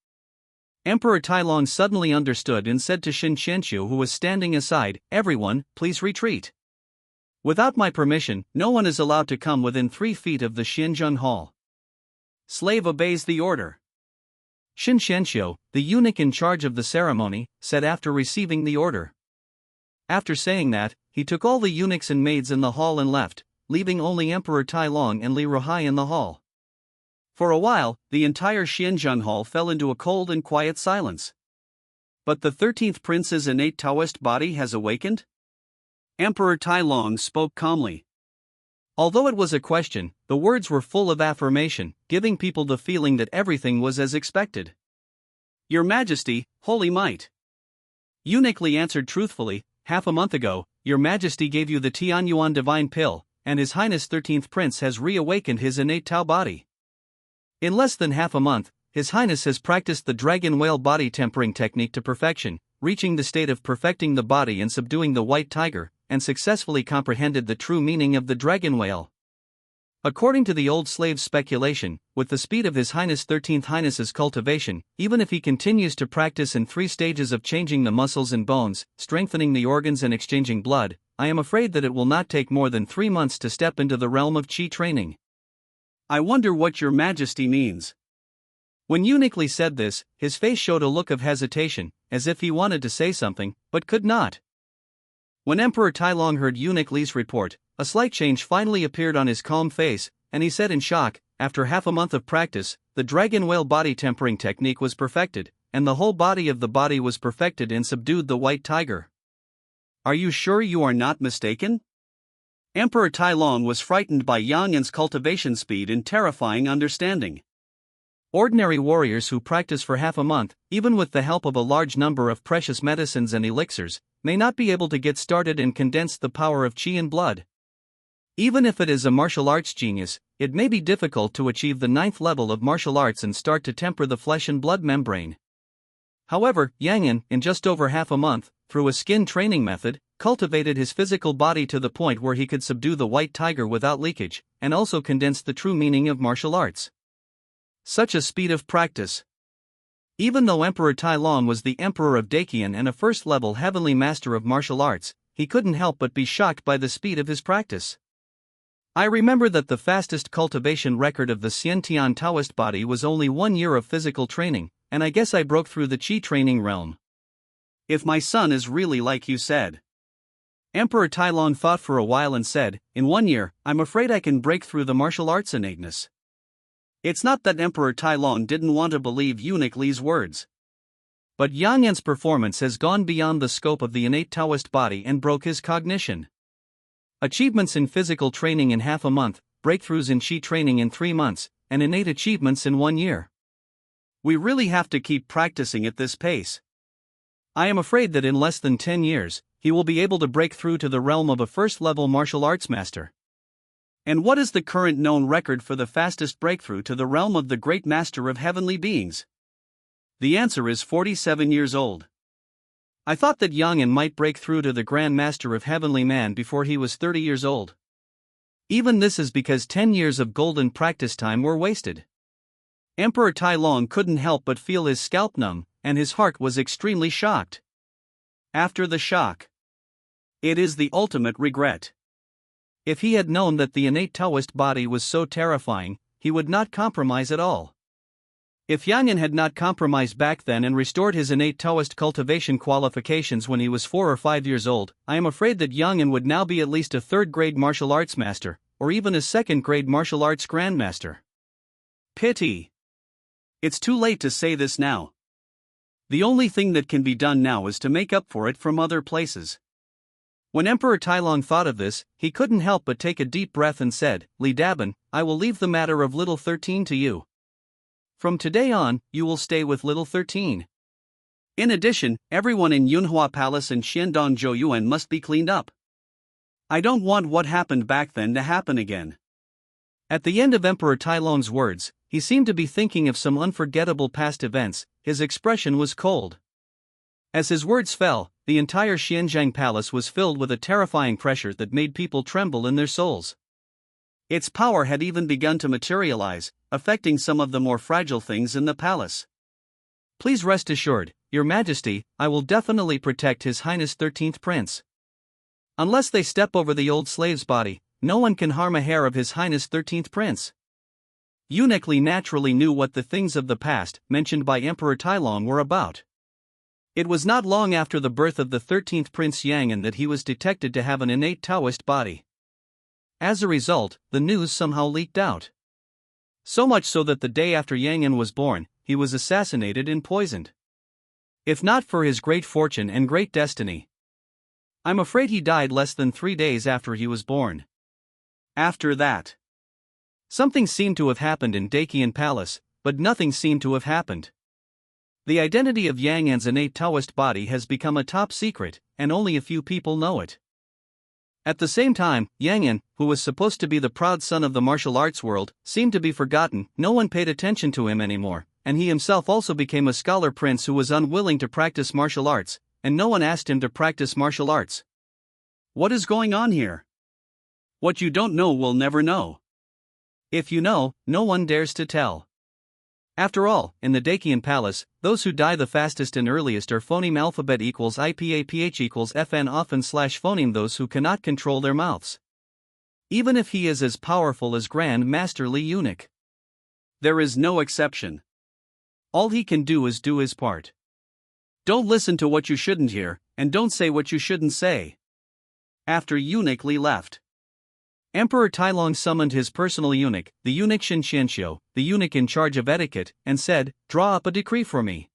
Emperor Tailong suddenly understood and said to Xin Qianqiu, who was standing aside, "Everyone, please retreat. Without my permission, no one is allowed to come within 3 feet of the Xianzheng Hall." Slave obeys the order. Xin Qianqiu, the eunuch in charge of the ceremony, said after receiving the order. After saying that, he took all the eunuchs and maids in the hall and left, leaving only Emperor Tailong and Li Ruhai in the hall. For a while, the entire Xianzheng Hall fell into a cold and quiet silence. But the 13th prince's innate Taoist body has awakened? Emperor Tailong spoke calmly. Although it was a question, the words were full of affirmation, giving people the feeling that everything was as expected. "Your Majesty, Holy Might." Eunuch Li answered truthfully, "Half a month ago, Your Majesty gave you the Tianyuan divine pill, and His Highness 13th Prince has reawakened his innate Tao body. In less than half a month, His Highness has practiced the dragon whale body tempering technique to perfection, reaching the state of perfecting the body and subduing the white tiger, and successfully comprehended the true meaning of the dragon whale. According to the old slave's speculation, with the speed of His Highness 13th Highness's cultivation, even if he continues to practice in 3 stages of changing the muscles and bones, strengthening the organs and exchanging blood, I am afraid that it will not take more than 3 months to step into the realm of Qi training." "I wonder what Your Majesty means." When Eunuch Li said this, his face showed a look of hesitation, as if he wanted to say something, but could not. When Emperor Tailong heard Eunuch Li's report, a slight change finally appeared on his calm face, and he said in shock, "After half a month of practice, the dragon whale body tempering technique was perfected, and the whole body of the body was perfected and subdued the white tiger. Are you sure you are not mistaken?" Emperor Tailong was frightened by Yang Yan's cultivation speed and terrifying understanding. Ordinary warriors who practice for half a month, even with the help of a large number of precious medicines and elixirs, may not be able to get started and condense the power of Qi in blood. Even if it is a martial arts genius, it may be difficult to achieve the 9th level of martial arts and start to temper the flesh and blood membrane. However, Yang Yan, in just over half a month, through a skin training method, cultivated his physical body to the point where he could subdue the white tiger without leakage, and also condensed the true meaning of martial arts. Such a speed of practice. Even though Emperor Tailong was the Emperor of Dakian and a first-level heavenly master of martial arts, he couldn't help but be shocked by the speed of his practice. "I remember that the fastest cultivation record of the Xiantian Taoist body was only 1 year of physical training, and I guess I broke through the Qi training realm. If my son is really like you said." Emperor Tailong thought for a while and said, "In 1 year, I'm afraid I can break through the martial arts innateness." It's not that Emperor Tailong didn't want to believe Eunuch Li's words. But Yang Yan's performance has gone beyond the scope of the innate Taoist body and broke his cognition. Achievements in physical training in half a month, breakthroughs in Qi training in 3 months, and innate achievements in 1 year. We really have to keep practicing at this pace. I am afraid that in less than 10 years, he will be able to break through to the realm of a first-level martial arts master. And what is the current known record for the fastest breakthrough to the realm of the great master of heavenly beings? The answer is 47 years old. I thought that Yang Yan might break through to the Grand Master of Heavenly Man before he was 30 years old. Even this is because 10 years of golden practice time were wasted. Emperor Tailong couldn't help but feel his scalp numb, and his heart was extremely shocked. After the shock, it is the ultimate regret. If he had known that the innate Taoist body was so terrifying, he would not compromise at all. If Yang Yan had not compromised back then and restored his innate Taoist cultivation qualifications when he was 4 or 5 years old, I am afraid that Yang Yan would now be at least a 3rd-grade martial arts master, or even a 2nd-grade martial arts grandmaster. Pity. It's too late to say this now. The only thing that can be done now is to make up for it from other places. When Emperor Tailong thought of this, he couldn't help but take a deep breath and said, "Li Daban, I will leave the matter of little 13 to you. From today on, you will stay with little 13. In addition, everyone in Yunhua Palace and Xiandong Zhouyuan must be cleaned up. I don't want what happened back then to happen again." At the end of Emperor Tailong's words, he seemed to be thinking of some unforgettable past events. His expression was cold. As his words fell, the entire Xianzhang palace was filled with a terrifying pressure that made people tremble in their souls. Its power had even begun to materialize, affecting some of the more fragile things in the palace. Please rest assured, Your Majesty, I will definitely protect His Highness 13th Prince. Unless they step over the old slave's body, no one can harm a hair of His Highness 13th Prince. Eunuch Li naturally knew what the things of the past, mentioned by Emperor Tailong, were about. It was not long after the birth of the 13th Prince Yang'an that he was detected to have an innate Taoist body. As a result, the news somehow leaked out. So much so that the day after Yang'an was born, he was assassinated and poisoned. If not for his great fortune and great destiny, I'm afraid he died less than 3 days after he was born. After that, something seemed to have happened in Dakian Palace, but nothing seemed to have happened. The identity of Yang'an's innate Taoist body has become a top secret, and only a few people know it. At the same time, Yang'an, who was supposed to be the proud son of the martial arts world, seemed to be forgotten. No one paid attention to him anymore, and he himself also became a scholar prince who was unwilling to practice martial arts, and no one asked him to practice martial arts. What is going on here? What you don't know will never know. If you know, no one dares to tell. After all, in the Dakian Palace, those who die the fastest and earliest are phoneme alphabet equals IPAPH equals FN often / phoneme those who cannot control their mouths. Even if he is as powerful as Grand Master Li Eunuch. There is no exception. All he can do is do his part. Don't listen to what you shouldn't hear, and don't say what you shouldn't say. After Eunuch Li left, Emperor Tailong summoned his personal eunuch, the eunuch Shinxianxiu, the eunuch in charge of etiquette, and said, "Draw up a decree for me.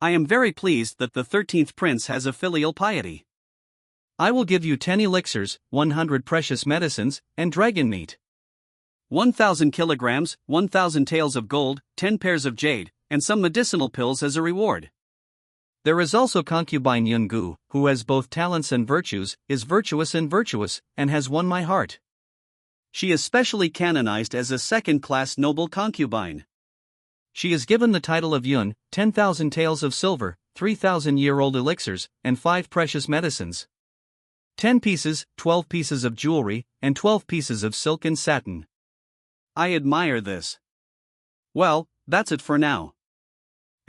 I am very pleased that the 13th prince has a filial piety. I will give you 10 elixirs, 100 precious medicines, and dragon meat. 1,000 kilograms, 1,000 taels of gold, 10 pairs of jade, and some medicinal pills as a reward. There is also concubine Yun Gu, who has both talents and virtues, is virtuous, and has won my heart. She is specially canonized as a second-class noble concubine. She is given the title of Yun, 10,000 taels of silver, 3,000-year-old elixirs, and 5 precious medicines. 10 pieces, 12 pieces of jewelry, and 12 pieces of silk and satin. I admire this. Well, that's it for now."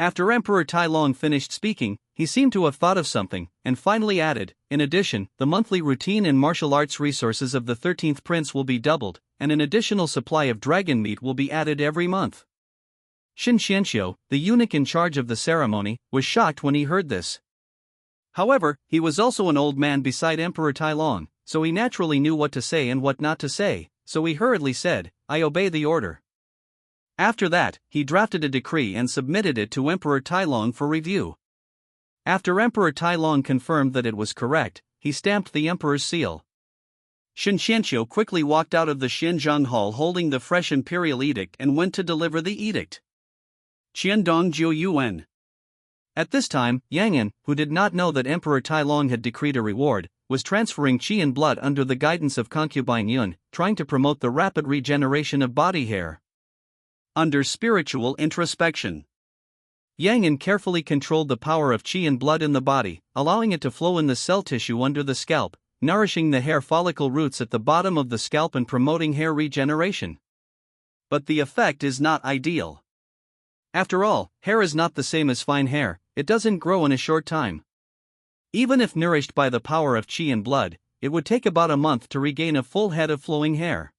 After Emperor Tailong finished speaking, he seemed to have thought of something, and finally added, "In addition, the monthly routine and martial arts resources of the 13th prince will be doubled, and an additional supply of dragon meat will be added every month." Shinxianxiu, the eunuch in charge of the ceremony, was shocked when he heard this. However, he was also an old man beside Emperor Tailong, so he naturally knew what to say and what not to say, so he hurriedly said, "I obey the order." After that, he drafted a decree and submitted it to Emperor Tailong for review. After Emperor Tailong confirmed that it was correct, he stamped the emperor's seal. Shinxianxiu quickly walked out of the Xianzhang Hall holding the fresh imperial edict and went to deliver the edict. Qiandong Jiu Yuan. At this time, Yang'an, who did not know that Emperor Tailong had decreed a reward, was transferring qi and blood under the guidance of concubine Yun, trying to promote the rapid regeneration of body hair. Under spiritual introspection, Yang'an carefully controlled the power of qi and blood in the body, allowing it to flow in the cell tissue under the scalp, nourishing the hair follicle roots at the bottom of the scalp and promoting hair regeneration. But the effect is not ideal. After all, hair is not the same as fine hair, it doesn't grow in a short time. Even if nourished by the power of qi and blood, it would take about a month to regain a full head of flowing hair.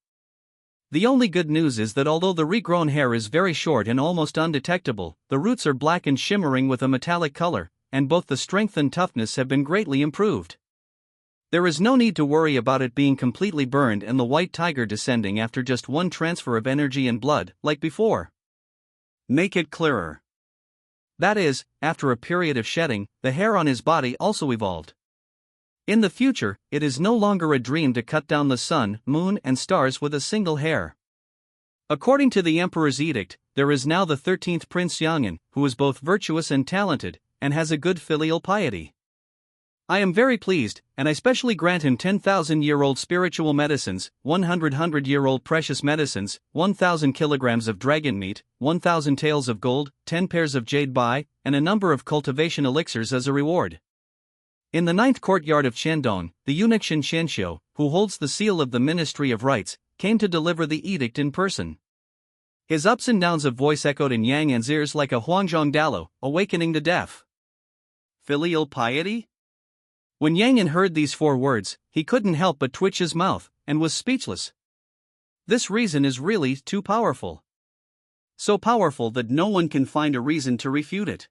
The only good news is that although the regrown hair is very short and almost undetectable, the roots are black and shimmering with a metallic color, and both the strength and toughness have been greatly improved. There is no need to worry about it being completely burned and the white tiger descending after just one transfer of energy and blood, like before. Make it clearer. That is, after a period of shedding, the hair on his body also evolved. In the future, it is no longer a dream to cut down the sun, moon, and stars with a single hair. According to the emperor's edict, there is now the 13th Prince Yang'an, who is both virtuous and talented, and has a good filial piety. I am very pleased, and I specially grant him 10,000-year-old spiritual medicines, 100-year-old precious medicines, 1,000 kilograms of dragon meat, 1,000 taels of gold, 10 pairs of jade bai, and a number of cultivation elixirs as a reward. In the ninth courtyard of Shandong, the eunuch Shen Shenxiu, who holds the seal of the Ministry of Rites, came to deliver the edict in person. His ups and downs of voice echoed in Yang An's ears like a Huanzhong Dalo, awakening the deaf. Filial piety? When Yang An heard these 4 words, he couldn't help but twitch his mouth, and was speechless. This reason is really too powerful. So powerful that no one can find a reason to refute it.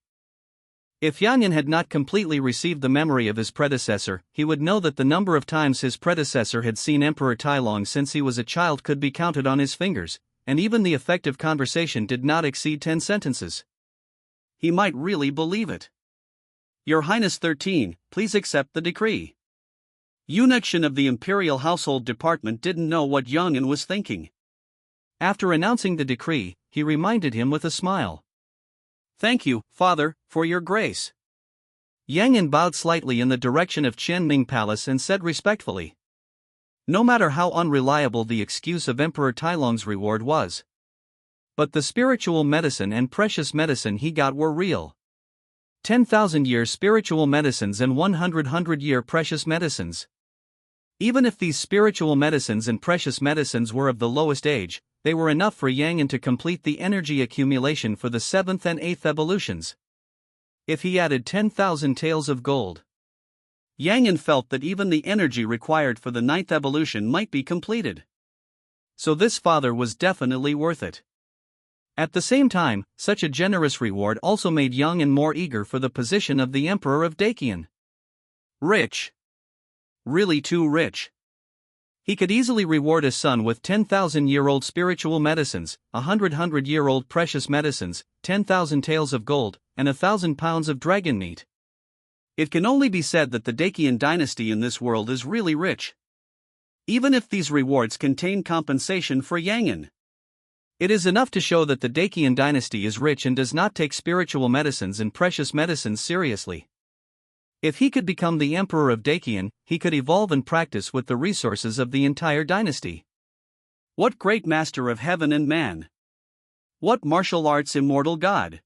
If Yang An had not completely received the memory of his predecessor, he would know that the number of times his predecessor had seen Emperor Tailong since he was a child could be counted on his fingers, and even the effective conversation did not exceed 10 sentences. He might really believe it. Your Highness 13, please accept the decree. Eunuch Shen of the Imperial Household Department didn't know what Yang An was thinking. After announcing the decree, he reminded him with a smile. Thank you, Father, for your grace. Yang An bowed slightly in the direction of Qianming Palace and said respectfully. No matter how unreliable the excuse of Emperor Tailong's reward was. But the spiritual medicine and precious medicine he got were real. 10,000-year spiritual medicines and 100-year precious medicines. Even if these spiritual medicines and precious medicines were of the lowest age, they were enough for Yang An to complete the energy accumulation for the 7th and 8th evolutions. If he added 10,000 taels of gold, Yang An felt that even the energy required for the 9th evolution might be completed. So this father was definitely worth it. At the same time, such a generous reward also made Yang An more eager for the position of the Emperor of Dacian. Rich. Really too rich. He could easily reward his son with 10,000-year-old spiritual medicines, 100-year-old precious medicines, 10,000 taels of gold, and 1,000 pounds of dragon meat. It can only be said that the Dacian dynasty in this world is really rich. Even if these rewards contain compensation for Yang An, it is enough to show that the Dacian dynasty is rich and does not take spiritual medicines and precious medicines seriously. If he could become the Emperor of Dacian, he could evolve and practice with the resources of the entire dynasty. What great master of heaven and man! What martial arts immortal god!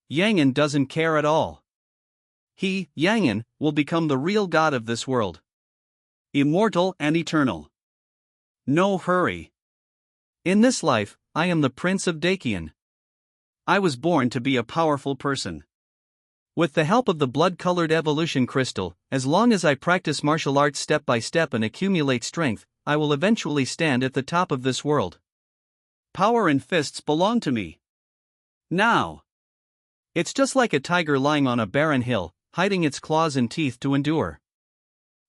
Yang An doesn't care at all. He, Yang An, will become the real god of this world. Immortal and eternal. No hurry. In this life, I am the Prince of Dacian. I was born to be a powerful person. With the help of the blood-colored evolution crystal, as long as I practice martial arts step by step and accumulate strength, I will eventually stand at the top of this world. Power and fists belong to me. Now. It's just like a tiger lying on a barren hill, hiding its claws and teeth to endure.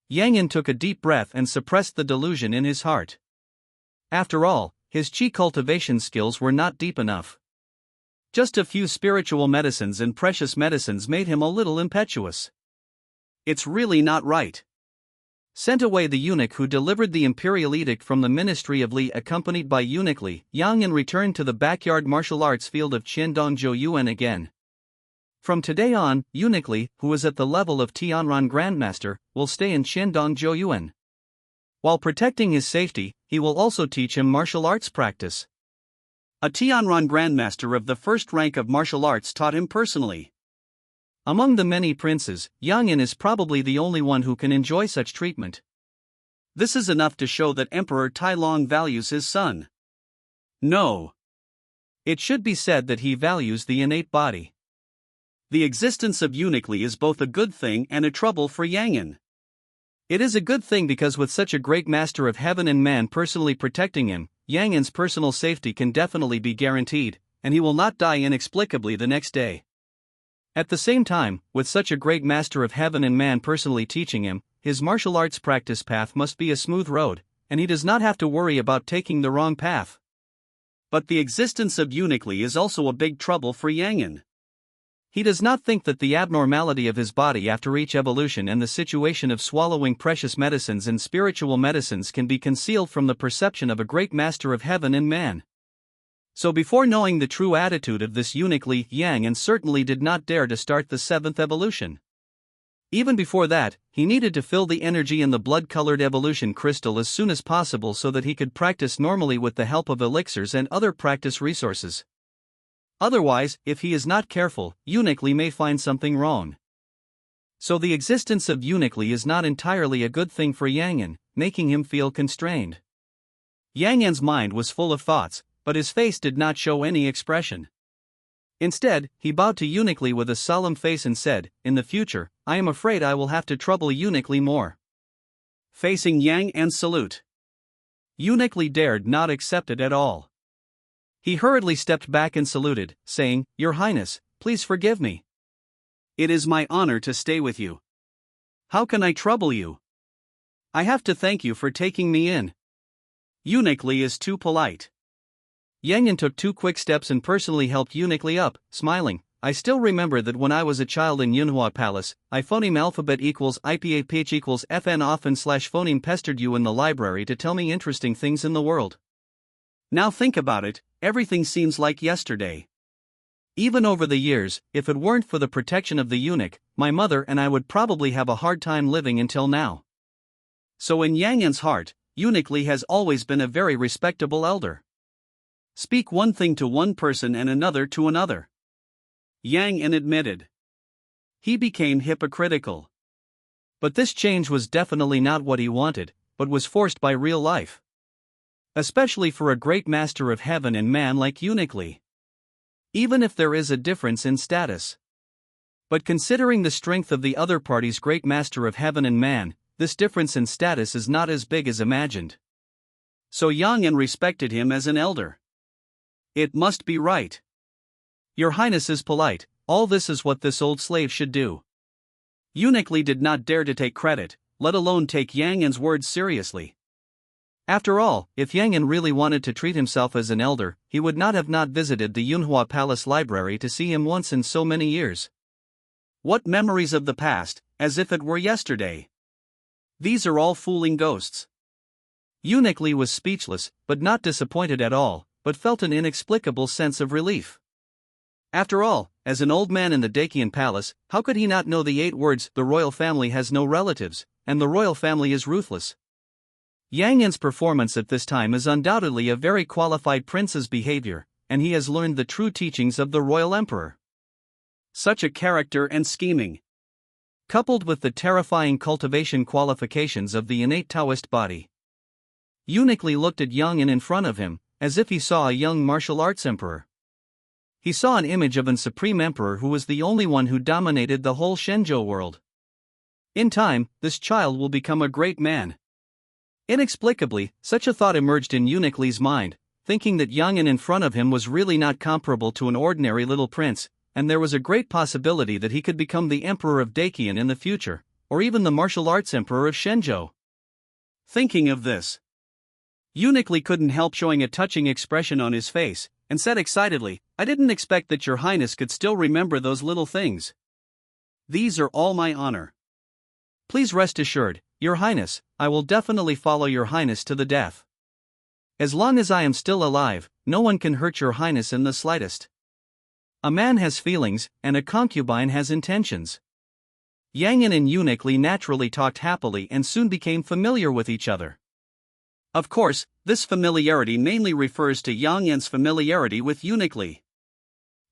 Yang An took a deep breath and suppressed the delusion in his heart. After all, his qi cultivation skills were not deep enough. Just a few spiritual medicines and precious medicines made him a little impetuous. It's really not right. Sent away the eunuch who delivered the imperial edict from the Ministry of Li accompanied by eunuch Li, Yang An returned to the backyard martial arts field of Qiandong Zhouyuan again. From today on, eunuch Li, who is at the level of Tianran Grandmaster, will stay in Qiandong Zhouyuan. While protecting his safety, he will also teach him martial arts practice. A Tianran Grandmaster of the first rank of martial arts taught him personally. Among the many princes, Yang An is probably the only one who can enjoy such treatment. This is enough to show that Emperor Tailong values his son. No. It should be said that he values the innate body. The existence of eunuch Li is both a good thing and a trouble for Yang An. It is a good thing because with such a great master of heaven and man personally protecting him, Yang An's personal safety can definitely be guaranteed, and he will not die inexplicably the next day. At the same time, with such a great master of heaven and man personally teaching him, his martial arts practice path must be a smooth road, and he does not have to worry about taking the wrong path. But the existence of eunuch Li is also a big trouble for Yang An. He does not think that the abnormality of his body after each evolution and the situation of swallowing precious medicines and spiritual medicines can be concealed from the perception of a great master of heaven and man. So before knowing the true attitude of this eunuch Li, Yang An certainly did not dare to start the 7th evolution. Even before that, he needed to fill the energy in the blood-colored evolution crystal as soon as possible so that he could practice normally with the help of elixirs and other practice resources. Otherwise, if he is not careful, eunuch Li may find something wrong. So the existence of Eunuch Lee is not entirely a good thing for Yang An, making him feel constrained. Yang An's mind was full of thoughts, but his face did not show any expression. Instead, he bowed to Eunuch Lee with a solemn face and said, "In the future, I am afraid I will have to trouble Eunuch Lee more." Facing Yang An's salute, Eunuch Lee dared not accept it at all. He hurriedly stepped back and saluted, saying, "Your Highness, please forgive me. It is my honor to stay with you. How can I trouble you? I have to thank you for taking me in." Eunuch Lee is too polite. Yang An took 2 quick steps and personally helped Eunuch Lee up, smiling. "I still remember that when I was a child in Yunhua Palace, I phoneme alphabet equals IPAPH equals FN often / phoneme pestered you in the library to tell me interesting things in the world. Now think about it, everything seems like yesterday. Even over the years, if it weren't for the protection of the eunuch, my mother and I would probably have a hard time living until now." So in Yang An's heart, Eunuch Lee has always been a very respectable elder. Speak one thing to one person and another to another. Yang An admitted. He became hypocritical. But this change was definitely not what he wanted, but was forced by real life. Especially for a great master of heaven and man like Eunuch Lee. Even if there is a difference in status. But considering the strength of the other party's great master of heaven and man, this difference in status is not as big as imagined. So Yang An respected him as an elder. It must be right. Your Highness is polite, all this is what this old slave should do. Eunuch Lee did not dare to take credit, let alone take Yang An's words seriously. After all, if Yang An really wanted to treat himself as an elder, he would not have not visited the Yunhua Palace library to see him once in so many years. What memories of the past, as if it were yesterday. These are all fooling ghosts. Eunuch Lee was speechless, but not disappointed at all, but felt an inexplicable sense of relief. After all, as an old man in the Dacian palace, how could he not know the 8 words, "The royal family has no relatives, and the royal family is ruthless"? Yang An's performance at this time is undoubtedly a very qualified prince's behavior, and he has learned the true teachings of the royal emperor. Such a character and scheming, coupled with the terrifying cultivation qualifications of the innate Taoist body. Eunuch Lee looked at Yang An in front of him, as if he saw a young martial arts emperor. He saw an image of an supreme emperor who was the only one who dominated the whole Shenzhou world. In time, this child will become a great man. Inexplicably, such a thought emerged in Eunuch Lee's mind, thinking that Yang An in front of him was really not comparable to an ordinary little prince, and there was a great possibility that he could become the emperor of Dacian in the future, or even the martial arts emperor of Shenzhou. Thinking of this, Eunuch Lee couldn't help showing a touching expression on his face, and said excitedly, "I didn't expect that your Highness could still remember those little things. These are all my honor. Please rest assured, Your Highness, I will definitely follow Your Highness to the death. As long as I am still alive, no one can hurt Your Highness in the slightest. A man has feelings, and a concubine has intentions." Yang An and Eunuch Lee naturally talked happily and soon became familiar with each other. Of course, this familiarity mainly refers to Yang An's familiarity with Eunuch Lee.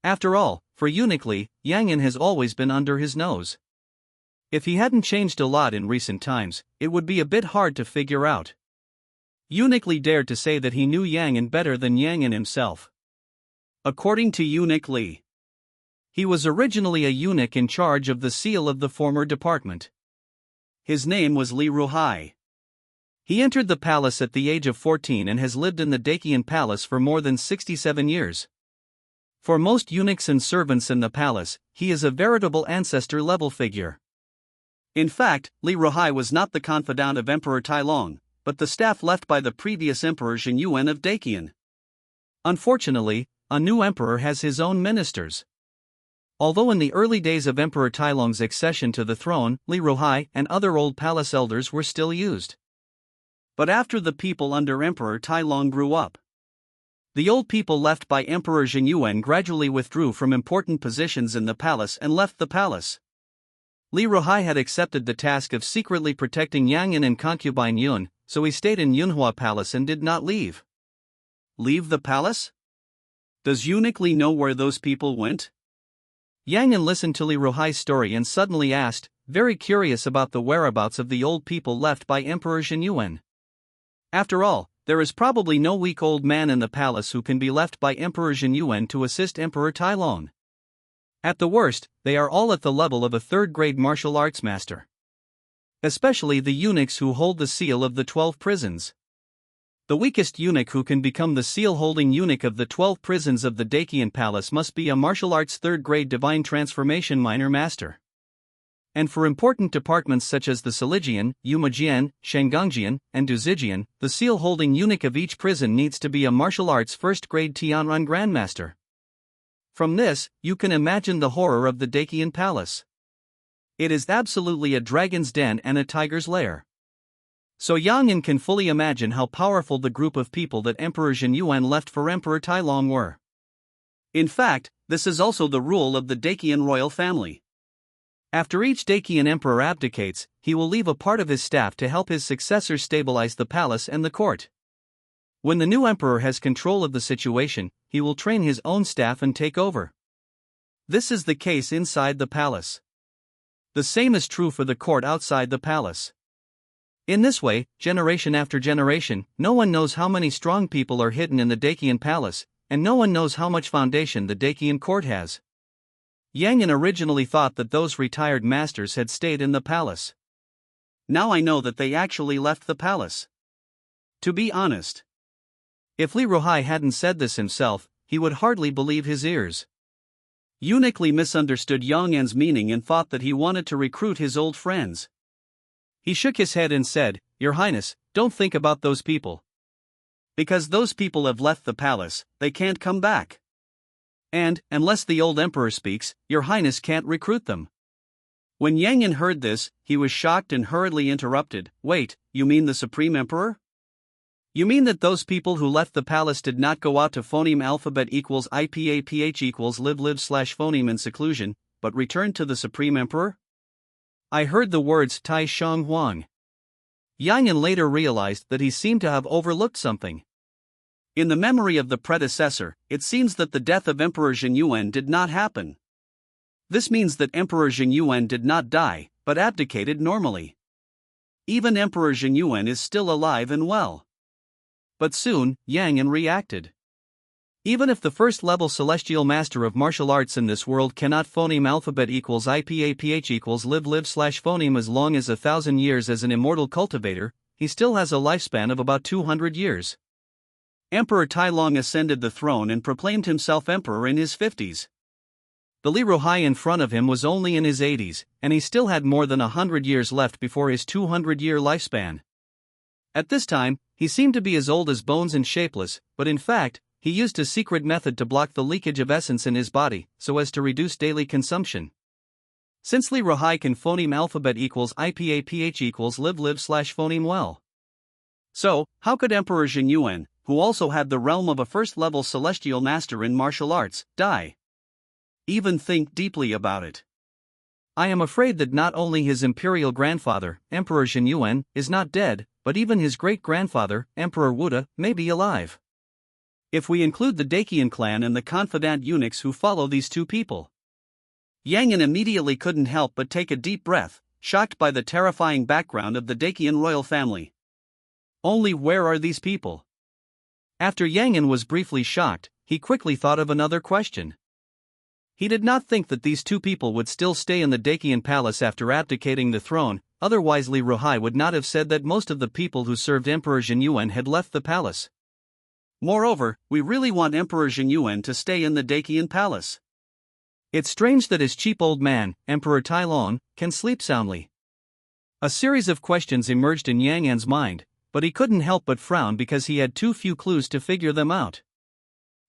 After all, for Eunuch Lee, Yang An has always been under his nose. If he hadn't changed a lot in recent times, it would be a bit hard to figure out. Eunuch Lee dared to say that he knew Yang An better than Yang An himself. According to Eunuch Lee, he was originally a eunuch in charge of the seal of the former department. His name was Li Ruhai. He entered the palace at the age of 14 and has lived in the Dacian palace for more than 67 years. For most eunuchs and servants in the palace, he is a veritable ancestor-level figure. In fact, Li Ruhai was not the confidant of Emperor Tailong, but the staff left by the previous Emperor Zhen Yuan of Dacian. Unfortunately, a new emperor has his own ministers. Although in the early days of Emperor Tailong's accession to the throne, Li Ruhai and other old palace elders were still used. But after the people under Emperor Tailong grew up, the old people left by Emperor Zhen Yuan gradually withdrew from important positions in the palace and left the palace. Li Ruhai had accepted the task of secretly protecting Yang An and concubine Yun, so he stayed in Yunhua Palace and did not leave. Leave the palace? Does Eunuch Lee know where those people went? Yang An listened to Li Ruhai's story and suddenly asked, very curious about the whereabouts of the old people left by Emperor Zhenyuan. After all, there is probably no weak old man in the palace who can be left by Emperor Zhenyuan to assist Emperor Tailong. At the worst, they are all at the level of a third-grade martial arts master. Especially the eunuchs who hold the seal of the 12 prisons. The weakest eunuch who can become the seal-holding eunuch of the 12 prisons of the Dacian palace must be a martial arts third-grade divine transformation minor master. And for important departments such as the Siligian, Yumajian, Shangongjian, and Duzijian, the seal-holding eunuch of each prison needs to be a martial arts first-grade Tianran grandmaster. From this, you can imagine the horror of the Dacian palace. It is absolutely a dragon's den and a tiger's lair. So Yang An can fully imagine how powerful the group of people that Emperor Zhenyuan left for Emperor Tailong were. In fact, this is also the rule of the Dacian royal family. After each Dacian emperor abdicates, he will leave a part of his staff to help his successor stabilize the palace and the court. When the new emperor has control of the situation, he will train his own staff and take over. This is the case inside the palace. The same is true for the court outside the palace. In this way, generation after generation, no one knows how many strong people are hidden in the Dacian palace, and no one knows how much foundation the Dacian court has. Yang An originally thought that those retired masters had stayed in the palace. Now I know that they actually left the palace. To be honest, if Li Ruhai hadn't said this himself, he would hardly believe his ears. Eunuch Li misunderstood Yang An's meaning and thought that he wanted to recruit his old friends. He shook his head and said, "Your Highness, don't think about those people. Because those people have left the palace, they can't come back. And, unless the old emperor speaks, Your Highness can't recruit them." When Yang An heard this, he was shocked and hurriedly interrupted, "Wait, you mean the Supreme Emperor? You mean that those people who left the palace did not go out to phoneme alphabet equals IPAPH equals live/phoneme in seclusion, but returned to the Supreme Emperor?" I heard the words Tai Shang Huang. Yang An later realized that he seemed to have overlooked something. In the memory of the predecessor, it seems that the death of Emperor Zhenyuan did not happen. This means that Emperor Zhenyuan did not die, but abdicated normally. Even Emperor Zhenyuan is still alive and well. But soon, Yang An reacted. Even if the first-level celestial master of martial arts in this world cannot phoneme alphabet equals IPAPH equals live/phoneme as long as 1,000 years as an immortal cultivator, he still has a lifespan of about 200 years. Emperor Tailong ascended the throne and proclaimed himself emperor in his 50s. The Li Ruhai in front of him was only in his 80s, and he still had more than 100 years left before his 200-year lifespan. At this time, he seemed to be as old as bones and shapeless, but in fact, he used a secret method to block the leakage of essence in his body, so as to reduce daily consumption. Since Li Ruhai can phoneme alphabet equals IPAPH equals live/phoneme well. So, how could Emperor Zhenyuan, who also had the realm of a first-level celestial master in martial arts, die? Even think deeply about it. I am afraid that not only his imperial grandfather, Emperor Zhenyuan, is not dead, but even his great-grandfather, Emperor Wuda, may be alive. If we include the Dacian clan and the confidant eunuchs who follow these two people. Yang An immediately couldn't help but take a deep breath, shocked by the terrifying background of the Dacian royal family. Only where are these people? After Yang An was briefly shocked, he quickly thought of another question. He did not think that these two people would still stay in the Dacian palace after abdicating the throne, otherwise Li Ruhai would not have said that most of the people who served Emperor Zhenyuan had left the palace. Moreover, we really want Emperor Zhenyuan to stay in the Dacian palace. It's strange that his cheap old man, Emperor Tailong, can sleep soundly. A series of questions emerged in Yang An's mind, but he couldn't help but frown because he had too few clues to figure them out.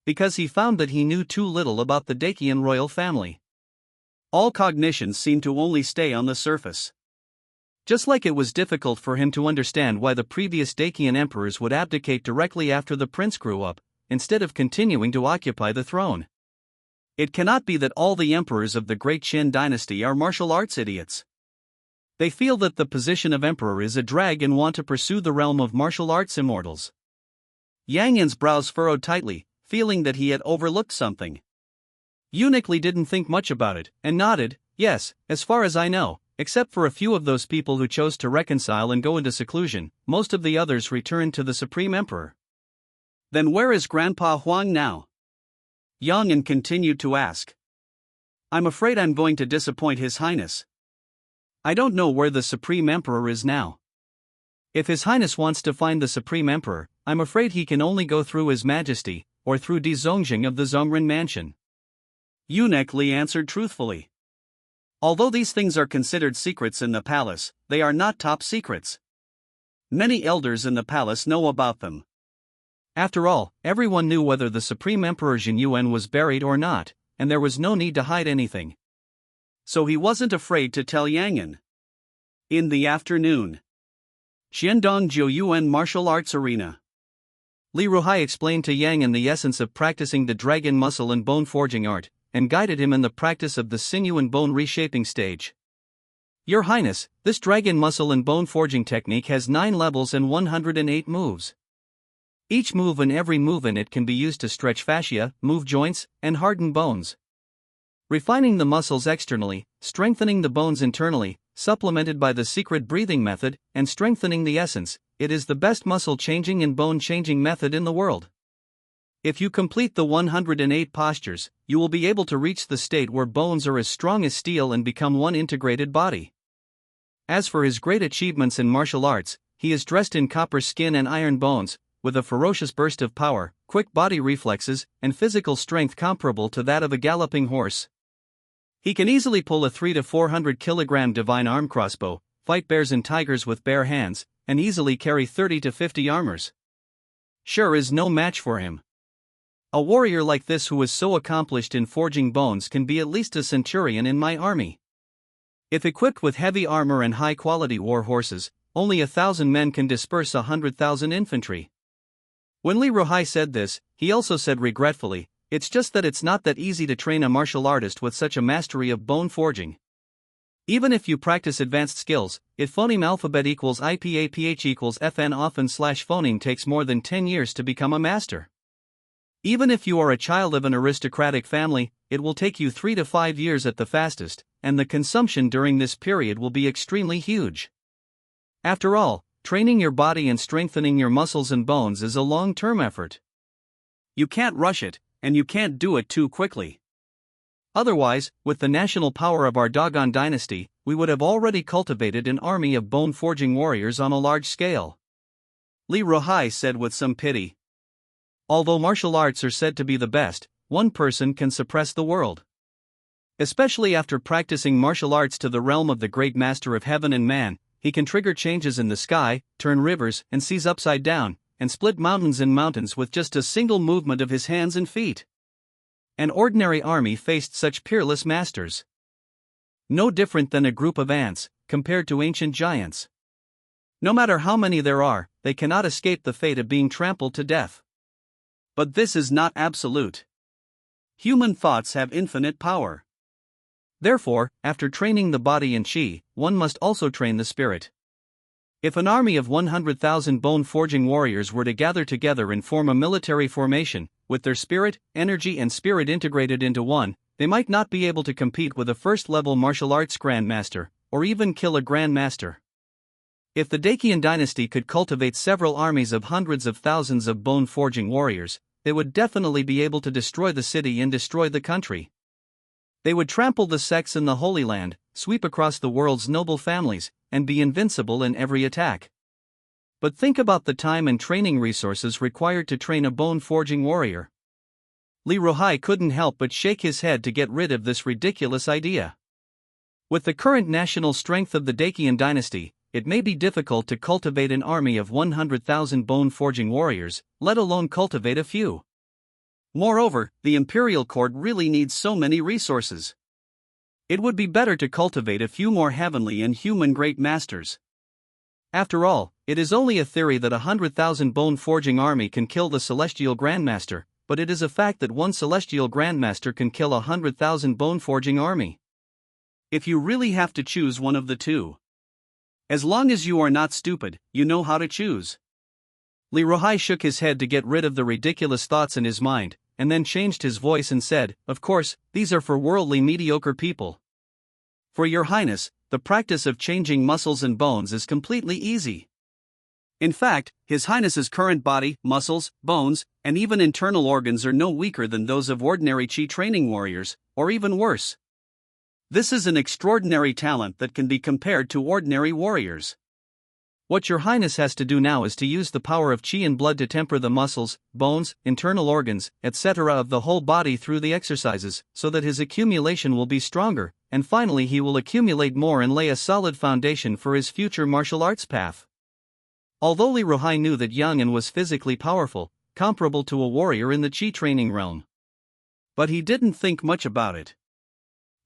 Because he found that he knew too little about the Dacian royal family. All cognitions seemed to only stay on the surface. Just like it was difficult for him to understand why the previous Dacian emperors would abdicate directly after the prince grew up, instead of continuing to occupy the throne. It cannot be that all the emperors of the great Qin dynasty are martial arts idiots. They feel that the position of emperor is a drag and want to pursue the realm of martial arts immortals. Yang An's brows furrowed tightly, feeling that he had overlooked something. Eunuch Li didn't think much about it, and nodded, "Yes, as far as I know, except for a few of those people who chose to reconcile and go into seclusion. Most of the others returned to the Supreme Emperor. Then where is Grandpa Huang now? Yang An continued to ask. I'm afraid I'm going to disappoint His Highness. I don't know where the Supreme Emperor is now. If His Highness wants to find the Supreme Emperor, I'm afraid he can only go through His Majesty, or through Di Zongjing of the Zongren Mansion. Eunuch Li answered truthfully. Although these things are considered secrets in the palace, they are not top secrets. Many elders in the palace know about them. After all, everyone knew whether the Supreme Emperor Jin Yuan was buried or not, and there was no need to hide anything. So he wasn't afraid to tell Yang An. In the afternoon, Xiandong Jiuyuan Martial Arts Arena. Li Ruhai explained to Yang An the essence of practicing the dragon muscle and bone forging art, and guided him in the practice of the sinew and bone reshaping stage. Your Highness, this dragon muscle and bone forging technique has 9 levels and 108 moves. Each move and every move in it can be used to stretch fascia, move joints, and harden bones. Refining the muscles externally, strengthening the bones internally, supplemented by the secret breathing method, and strengthening the essence, it is the best muscle changing and bone changing method in the world. If you complete the 108 postures, you will be able to reach the state where bones are as strong as steel and become one integrated body. As for his great achievements in martial arts, he is dressed in copper skin and iron bones, with a ferocious burst of power, quick body reflexes, and physical strength comparable to that of a galloping horse. He can easily pull a 300 to 400 kilogram divine arm crossbow, fight bears and tigers with bare hands, and easily carry 30 to 50 armors. Sure is no match for him. A warrior like this who is so accomplished in forging bones can be at least a centurion in my army. If equipped with heavy armor and high-quality war horses, only 1,000 men can disperse 100,000 infantry. When Li Ruhai said this, he also said regretfully, it's just that it's not that easy to train a martial artist with such a mastery of bone forging. Even if you practice advanced skills, if phoneme alphabet equals IPAPH equals FN often / phoneme takes more than 10 years to become a master. Even if you are a child of an aristocratic family, it will take you 3 to 5 years at the fastest, and the consumption during this period will be extremely huge. After all, training your body and strengthening your muscles and bones is a long-term effort. You can't rush it, and you can't do it too quickly. Otherwise, with the national power of our Dogon dynasty, we would have already cultivated an army of bone-forging warriors on a large scale. Li Ruhai said with some pity. Although martial arts are said to be the best, one person can suppress the world. Especially after practicing martial arts to the realm of the great master of heaven and man, he can trigger changes in the sky, turn rivers and seas upside down, and split mountains in mountains with just a single movement of his hands and feet. An ordinary army faced such peerless masters. No different than a group of ants, compared to ancient giants. No matter how many there are, they cannot escape the fate of being trampled to death. But this is not absolute. Human thoughts have infinite power. Therefore, after training the body and chi, one must also train the spirit. If an army of 100,000 bone-forging warriors were to gather together and form a military formation, with their spirit, energy and spirit integrated into one, they might not be able to compete with a first-level martial arts grandmaster, or even kill a grandmaster. If the Dacian dynasty could cultivate several armies of hundreds of thousands of bone-forging warriors, they would definitely be able to destroy the city and destroy the country. They would trample the sects in the Holy Land, sweep across the world's noble families, and be invincible in every attack. But think about the time and training resources required to train a bone-forging warrior. Li Ruhai couldn't help but shake his head to get rid of this ridiculous idea. With the current national strength of the Dacian dynasty, it may be difficult to cultivate an army of 100,000 bone-forging warriors, let alone cultivate a few. Moreover, the imperial court really needs so many resources. It would be better to cultivate a few more heavenly and human great masters. After all, it is only a theory that 100,000 bone-forging army can kill the celestial grandmaster, but it is a fact that one celestial grandmaster can kill 100,000 bone-forging army. If you really have to choose one of the two. As long as you are not stupid, you know how to choose. Li Ruhai shook his head to get rid of the ridiculous thoughts in his mind, and then changed his voice and said, "Of course, these are for worldly mediocre people. For your highness, the practice of changing muscles and bones is completely easy. In fact, His Highness's current body, muscles, bones, and even internal organs are no weaker than those of ordinary Qi training warriors, or even worse. This is an extraordinary talent that can be compared to ordinary warriors. What Your Highness has to do now is to use the power of Qi and blood to temper the muscles, bones, internal organs, etc. of the whole body through the exercises, so that his accumulation will be stronger, and finally he will accumulate more and lay a solid foundation for his future martial arts path. Although Li Ruhai knew that Yang An was physically powerful, comparable to a warrior in the Qi training realm. But he didn't think much about it.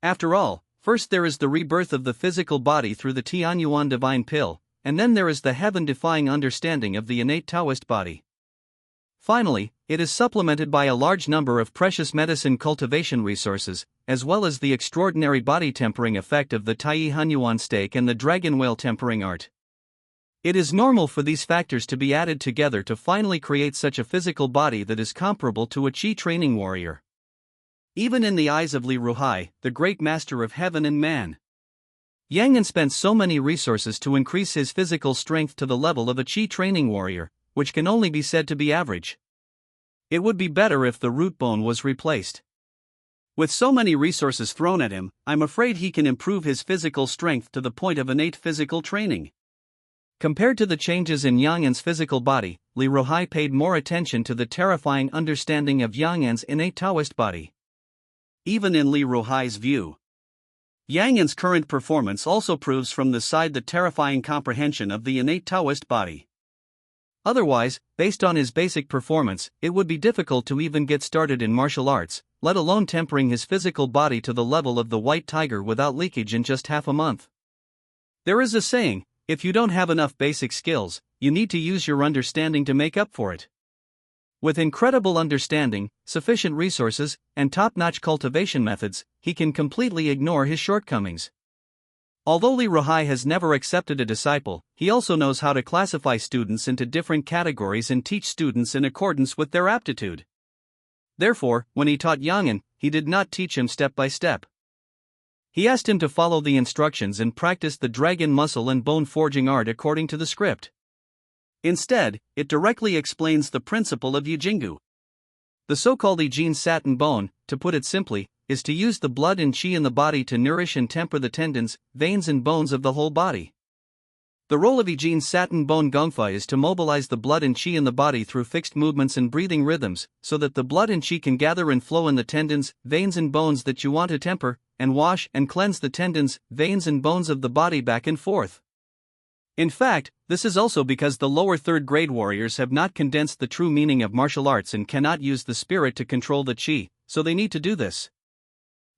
After all, first there is the rebirth of the physical body through the Tianyuan divine pill, and then there is the heaven-defying understanding of the innate Taoist body. Finally, it is supplemented by a large number of precious medicine cultivation resources, as well as the extraordinary body tempering effect of the Tai Hunyuan steak and the dragon whale tempering art. It is normal for these factors to be added together to finally create such a physical body that is comparable to a Qi training warrior. Even in the eyes of Li Ruhai, the great master of heaven and man, Yang An spent so many resources to increase his physical strength to the level of a Qi training warrior, which can only be said to be average. It would be better if the root bone was replaced. With so many resources thrown at him, I'm afraid he can improve his physical strength to the point of innate physical training. Compared to the changes in Yang An's physical body, Li Ruhai paid more attention to the terrifying understanding of Yang An's innate Taoist body. Even in Li Ruhai's view, Yang An's current performance also proves from the side the terrifying comprehension of the innate Taoist body. Otherwise, based on his basic performance, it would be difficult to even get started in martial arts, let alone tempering his physical body to the level of the white tiger without leakage in just half a month. There is a saying, if you don't have enough basic skills, you need to use your understanding to make up for it. With incredible understanding, sufficient resources, and top-notch cultivation methods, he can completely ignore his shortcomings. Although Li Ruhai has never accepted a disciple, he also knows how to classify students into different categories and teach students in accordance with their aptitude. Therefore, when he taught Yang An, he did not teach him step by step. He asked him to follow the instructions and practice the dragon muscle and bone forging art according to the script. Instead, it directly explains the principle of Yijinggu. The so-called Yijin satin bone, to put it simply, is to use the blood and qi in the body to nourish and temper the tendons, veins and bones of the whole body. The role of Yijin satin bone gongfa is to mobilize the blood and qi in the body through fixed movements and breathing rhythms, so that the blood and qi can gather and flow in the tendons, veins and bones that you want to temper, and wash and cleanse the tendons, veins and bones of the body back and forth. In fact, this is also because the lower third-grade warriors have not condensed the true meaning of martial arts and cannot use the spirit to control the qi, so they need to do this.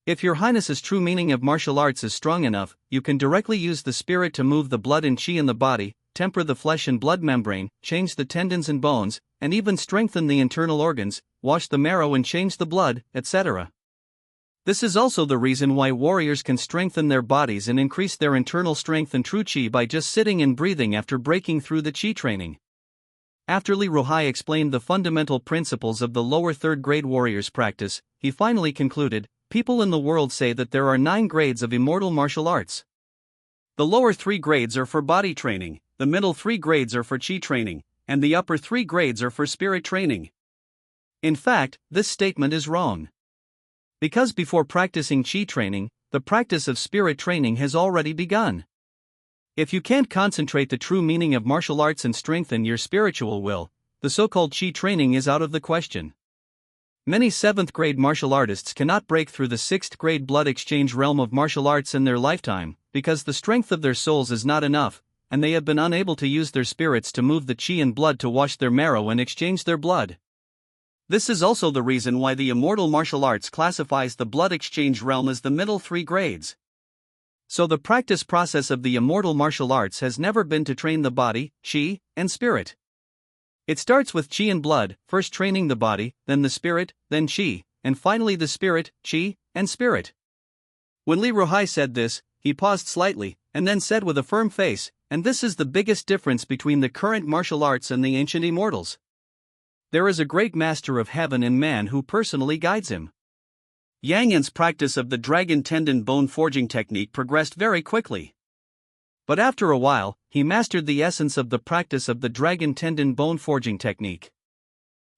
If Your Highness's true meaning of martial arts is strong enough, you can directly use the spirit to move the blood and qi in the body, temper the flesh and blood membrane, change the tendons and bones, and even strengthen the internal organs, wash the marrow and change the blood, etc. This is also the reason why warriors can strengthen their bodies and increase their internal strength and true qi by just sitting and breathing after breaking through the qi training. After Li Ruhai explained the fundamental principles of the lower third-grade warrior's practice, he finally concluded, people in the world say that there are 9 grades of immortal martial arts. The lower 3 grades are for body training, the middle 3 grades are for qi training, and the upper 3 grades are for spirit training. In fact, this statement is wrong. Because before practicing qi training, the practice of spirit training has already begun. If you can't concentrate the true meaning of martial arts and strengthen your spiritual will, the so-called qi training is out of the question. Many 7th-grade martial artists cannot break through the 6th-grade blood exchange realm of martial arts in their lifetime, because the strength of their souls is not enough, and they have been unable to use their spirits to move the qi and blood to wash their marrow and exchange their blood. This is also the reason why the immortal martial arts classifies the blood exchange realm as the middle 3 grades. So the practice process of the immortal martial arts has never been to train the body, qi, and spirit. It starts with qi and blood, first training the body, then the spirit, then qi, and finally the spirit, qi, and spirit. When Li Ruhai said this, he paused slightly, and then said with a firm face, and this is the biggest difference between the current martial arts and the ancient immortals. There is a great master of heaven and man who personally guides him. Yang An's practice of the dragon tendon bone forging technique progressed very quickly. But after a while, he mastered the essence of the practice of the dragon tendon bone forging technique.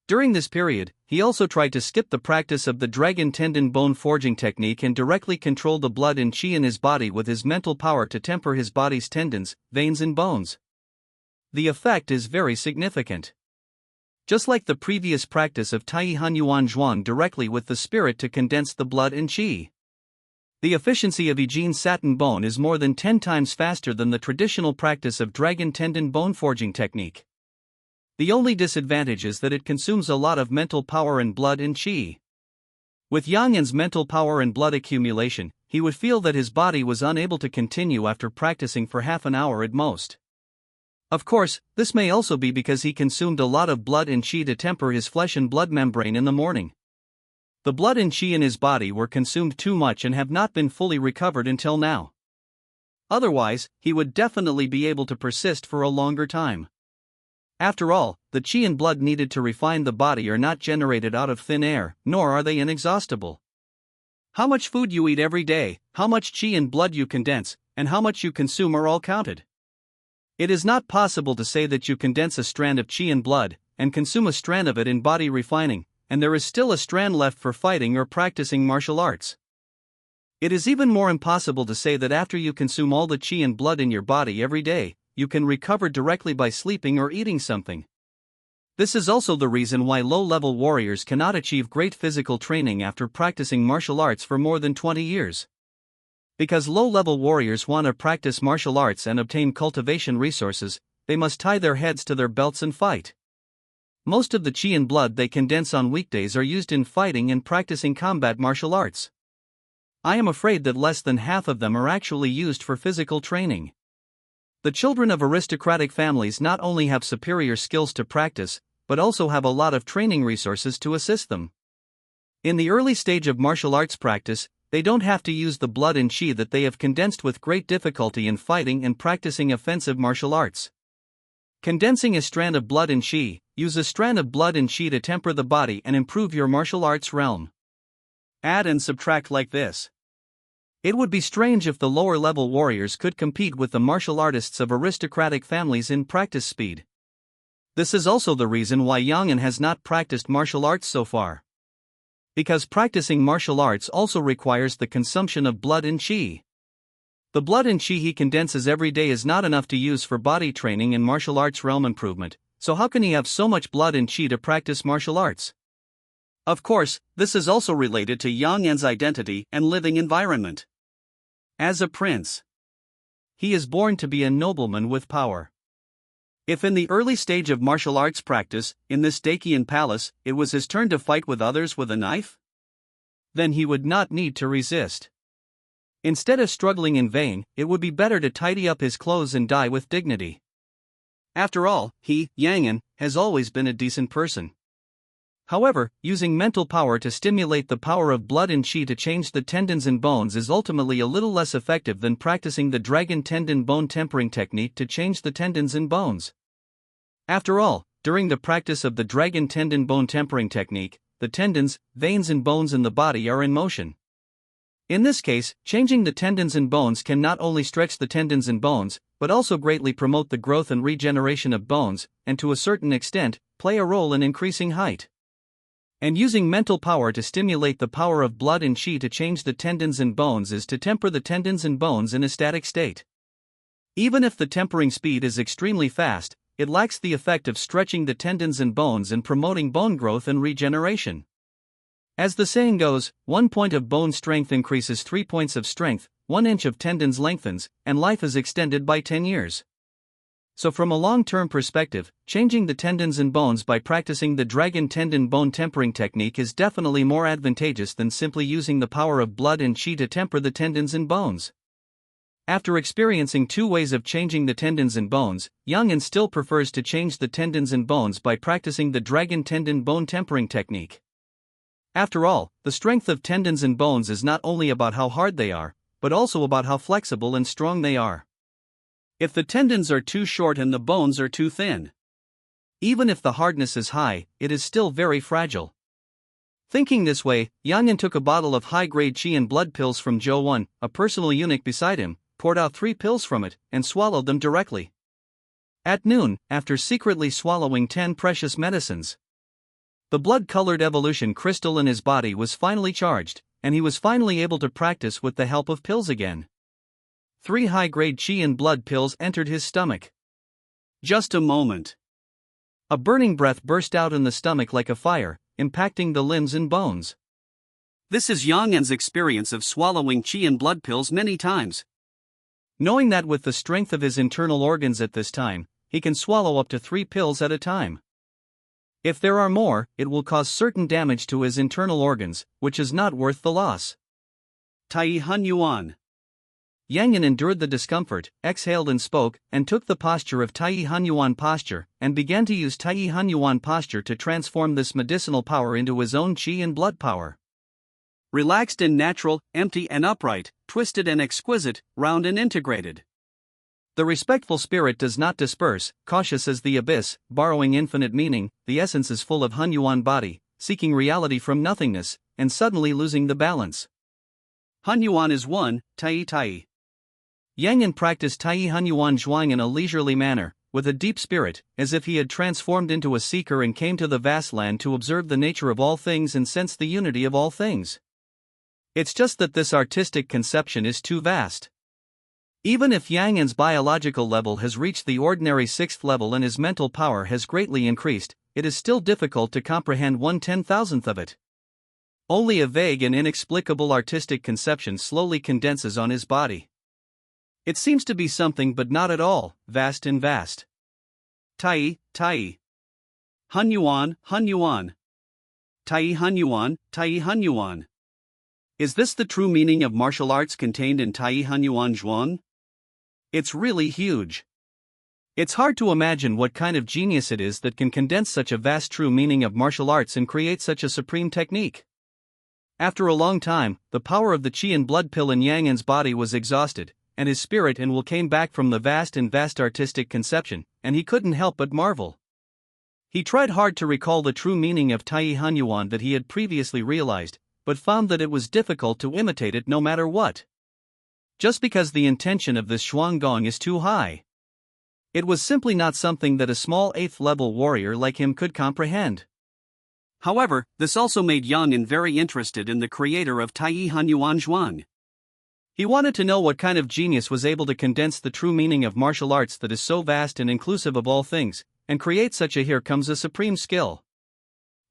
During this period, he also tried to skip the practice of the dragon tendon bone forging technique and directly control the blood and chi in his body with his mental power to temper his body's tendons, veins and bones. The effect is very significant. Just like the previous practice of Tai Han Yuan Zhuang directly with the spirit to condense the blood and chi. The efficiency of Yijin satin bone is more than 10 times faster than the traditional practice of dragon tendon bone forging technique. The only disadvantage is that it consumes a lot of mental power and blood and chi. With Yang Yan's mental power and blood accumulation, he would feel that his body was unable to continue after practicing for half an hour at most. Of course, this may also be because he consumed a lot of blood and chi to temper his flesh and blood membrane in the morning. The blood and chi in his body were consumed too much and have not been fully recovered until now. Otherwise, he would definitely be able to persist for a longer time. After all, the chi and blood needed to refine the body are not generated out of thin air, nor are they inexhaustible. How much food you eat every day, how much chi and blood you condense, and how much you consume are all counted. It is not possible to say that you condense a strand of chi and blood, and consume a strand of it in body refining, and there is still a strand left for fighting or practicing martial arts. It is even more impossible to say that after you consume all the chi and blood in your body every day, you can recover directly by sleeping or eating something. This is also the reason why low-level warriors cannot achieve great physical training after practicing martial arts for more than 20 years. Because low-level warriors want to practice martial arts and obtain cultivation resources, they must tie their heads to their belts and fight. Most of the chi and blood they condense on weekdays are used in fighting and practicing combat martial arts. I am afraid that less than half of them are actually used for physical training. The children of aristocratic families not only have superior skills to practice, but also have a lot of training resources to assist them. In the early stage of martial arts practice, they don't have to use the blood and chi that they have condensed with great difficulty in fighting and practicing offensive martial arts. Condensing a strand of blood and chi, use a strand of blood and chi to temper the body and improve your martial arts realm. Add and subtract like this. It would be strange if the lower-level warriors could compete with the martial artists of aristocratic families in practice speed. This is also the reason why Yang Yan has not practiced martial arts so far. Because practicing martial arts also requires the consumption of blood and chi. The blood and chi he condenses every day is not enough to use for body training and martial arts realm improvement, so how can he have so much blood and chi to practice martial arts? Of course, this is also related to Yang Yan's identity and living environment. As a prince, he is born to be a nobleman with power. If in the early stage of martial arts practice, in this Dakian palace, it was his turn to fight with others with a knife, then he would not need to resist. Instead of struggling in vain, it would be better to tidy up his clothes and die with dignity. After all, he, Yang Yan, has always been a decent person. However, using mental power to stimulate the power of blood and chi to change the tendons and bones is ultimately a little less effective than practicing the dragon tendon bone tempering technique to change the tendons and bones. After all, during the practice of the dragon tendon bone tempering technique, the tendons, veins and bones in the body are in motion. In this case, changing the tendons and bones can not only stretch the tendons and bones, but also greatly promote the growth and regeneration of bones, and to a certain extent, play a role in increasing height. And using mental power to stimulate the power of blood and chi to change the tendons and bones is to temper the tendons and bones in a static state. Even if the tempering speed is extremely fast, it lacks the effect of stretching the tendons and bones and promoting bone growth and regeneration. As the saying goes, 1 point of bone strength increases 3 points of strength, 1 inch of tendons lengthens, and life is extended by 10 years. So from a long-term perspective, changing the tendons and bones by practicing the dragon tendon bone tempering technique is definitely more advantageous than simply using the power of blood and chi to temper the tendons and bones. After experiencing 2 ways of changing the tendons and bones, Yang Yan still prefers to change the tendons and bones by practicing the dragon tendon bone tempering technique. After all, the strength of tendons and bones is not only about how hard they are, but also about how flexible and strong they are. If the tendons are too short and the bones are too thin, even if the hardness is high, it is still very fragile. Thinking this way, Yang Yan took a bottle of high-grade chi and blood pills from Zhou Wan, a personal eunuch beside him, poured out 3 pills from it, and swallowed them directly. At noon, after secretly swallowing 10 precious medicines, the blood-colored evolution crystal in his body was finally charged, and he was finally able to practice with the help of pills again. 3 high-grade chi and blood pills entered his stomach. Just a moment. A burning breath burst out in the stomach like a fire, impacting the limbs and bones. This is Yang En's experience of swallowing chi and blood pills many times. Knowing that with the strength of his internal organs at this time, he can swallow up to 3 pills at a time. If there are more, it will cause certain damage to his internal organs, which is not worth the loss. Tai Han Yuan. Yang En endured the discomfort, exhaled and spoke, and took the posture of Tai Han Yuan posture, and began to use Tai Han Yuan posture to transform this medicinal power into his own chi and blood power. Relaxed and natural, empty and upright, twisted and exquisite, round and integrated. The respectful spirit does not disperse, cautious as the abyss, borrowing infinite meaning, the essence is full of Han Yuan body, seeking reality from nothingness, and suddenly losing the balance. Han Yuan is one, Tai Tai. Yang En practiced Tai Han Yuan Zhuang in a leisurely manner, with a deep spirit, as if he had transformed into a seeker and came to the vast land to observe the nature of all things and sense the unity of all things. It's just that this artistic conception is too vast. Even if Yang En's biological level has reached the ordinary 6th level and his mental power has greatly increased, it is still difficult to comprehend 1/10,000th of it. Only a vague and inexplicable artistic conception slowly condenses on his body. It seems to be something but not at all, vast and vast. Tai, Tai. Han Yuan, Han Yuan. Tai Han Yuan, Tai Han Yuan. Is this the true meaning of martial arts contained in Tai Han Yuan Zhuang? It's really huge. It's hard to imagine what kind of genius it is that can condense such a vast true meaning of martial arts and create such a supreme technique. After a long time, the power of the chi and blood pill in Yang En's body was exhausted, and his spirit and will came back from the vast artistic conception, and he couldn't help but marvel. He tried hard to recall the true meaning of Tai Han Yuan that he had previously realized, but found that it was difficult to imitate it no matter what. Just because the intention of this Shuang Gong is too high. It was simply not something that a small 8th-level warrior like him could comprehend. However, this also made Yang En very interested in the creator of Tai Han Yuan Zhuang. He wanted to know what kind of genius was able to condense the true meaning of martial arts that is so vast and inclusive of all things, and create such a here comes a supreme skill.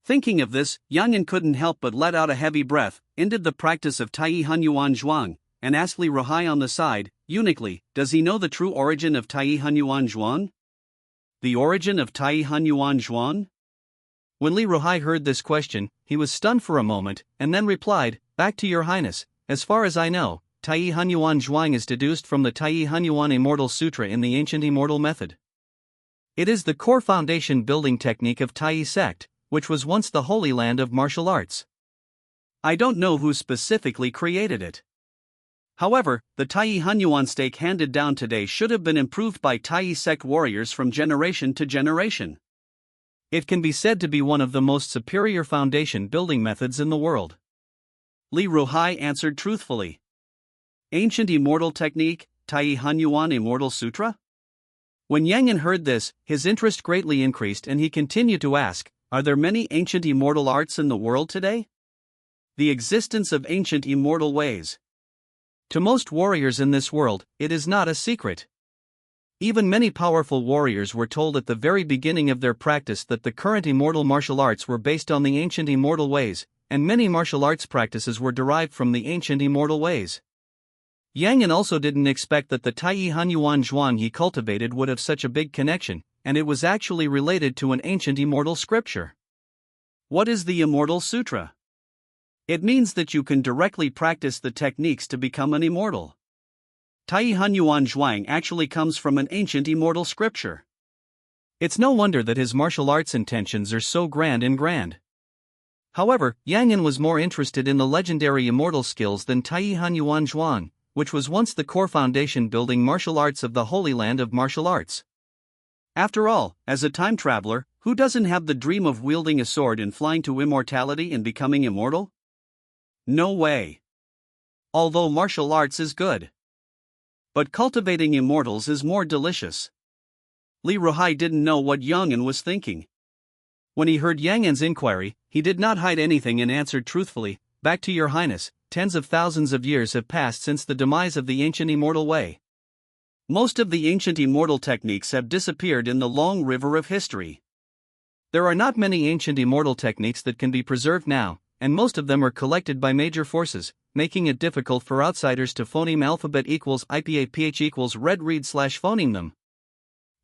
Thinking of this, Yang En couldn't help but let out a heavy breath, ended the practice of Tai Han Yuan Zhuang, and asked Li Ruhai on the side, uniquely, does he know the true origin of Tai Han Yuan Zhuang? The origin of Tai Han Yuan Zhuang? When Li Ruhai heard this question, he was stunned for a moment, and then replied, back to your highness, as far as I know, Tai Han Yuan Zhuang is deduced from the Tai Han Yuan Immortal Sutra in the ancient immortal method. It is the core foundation building technique of Tai sect, which was once the holy land of martial arts. I don't know who specifically created it. However, the Tai Han Yuan stake handed down today should have been improved by Tai sect warriors from generation to generation. It can be said to be one of the most superior foundation building methods in the world. Li Ruhai answered truthfully. Ancient immortal technique, Tai Han Yuan Immortal Sutra? When Yang En heard this, his interest greatly increased and he continued to ask, are there many ancient immortal arts in the world today? The existence of ancient immortal ways. To most warriors in this world, it is not a secret. Even many powerful warriors were told at the very beginning of their practice that the current immortal martial arts were based on the ancient immortal ways, and many martial arts practices were derived from the ancient immortal ways. Yang En also didn't expect that the Tai Han Yuan Zhuang he cultivated would have such a big connection, and it was actually related to an ancient immortal scripture. What is the Immortal Sutra? It means that you can directly practice the techniques to become an immortal. Tai Han Yuan Zhuang actually comes from an ancient immortal scripture. It's no wonder that his martial arts intentions are so grand. However, Yang En was more interested in the legendary immortal skills than Tai Han Yuan Zhuang, which was once the core foundation building martial arts of the Holy Land of martial arts. After all, as a time traveler, who doesn't have the dream of wielding a sword and flying to immortality and becoming immortal? No way. Although martial arts is good. But cultivating immortals is more delicious. Li Ruhai didn't know what Yang An was thinking. When he heard Yang An's inquiry, he did not hide anything and answered truthfully, "Back to your highness, tens of thousands of years have passed since the demise of the ancient immortal way. Most of the ancient immortal techniques have disappeared in the long river of history. There are not many ancient immortal techniques that can be preserved now, and most of them are collected by major forces, making it difficult for outsiders to phoneme alphabet equals IPA equals red read / phoneme them.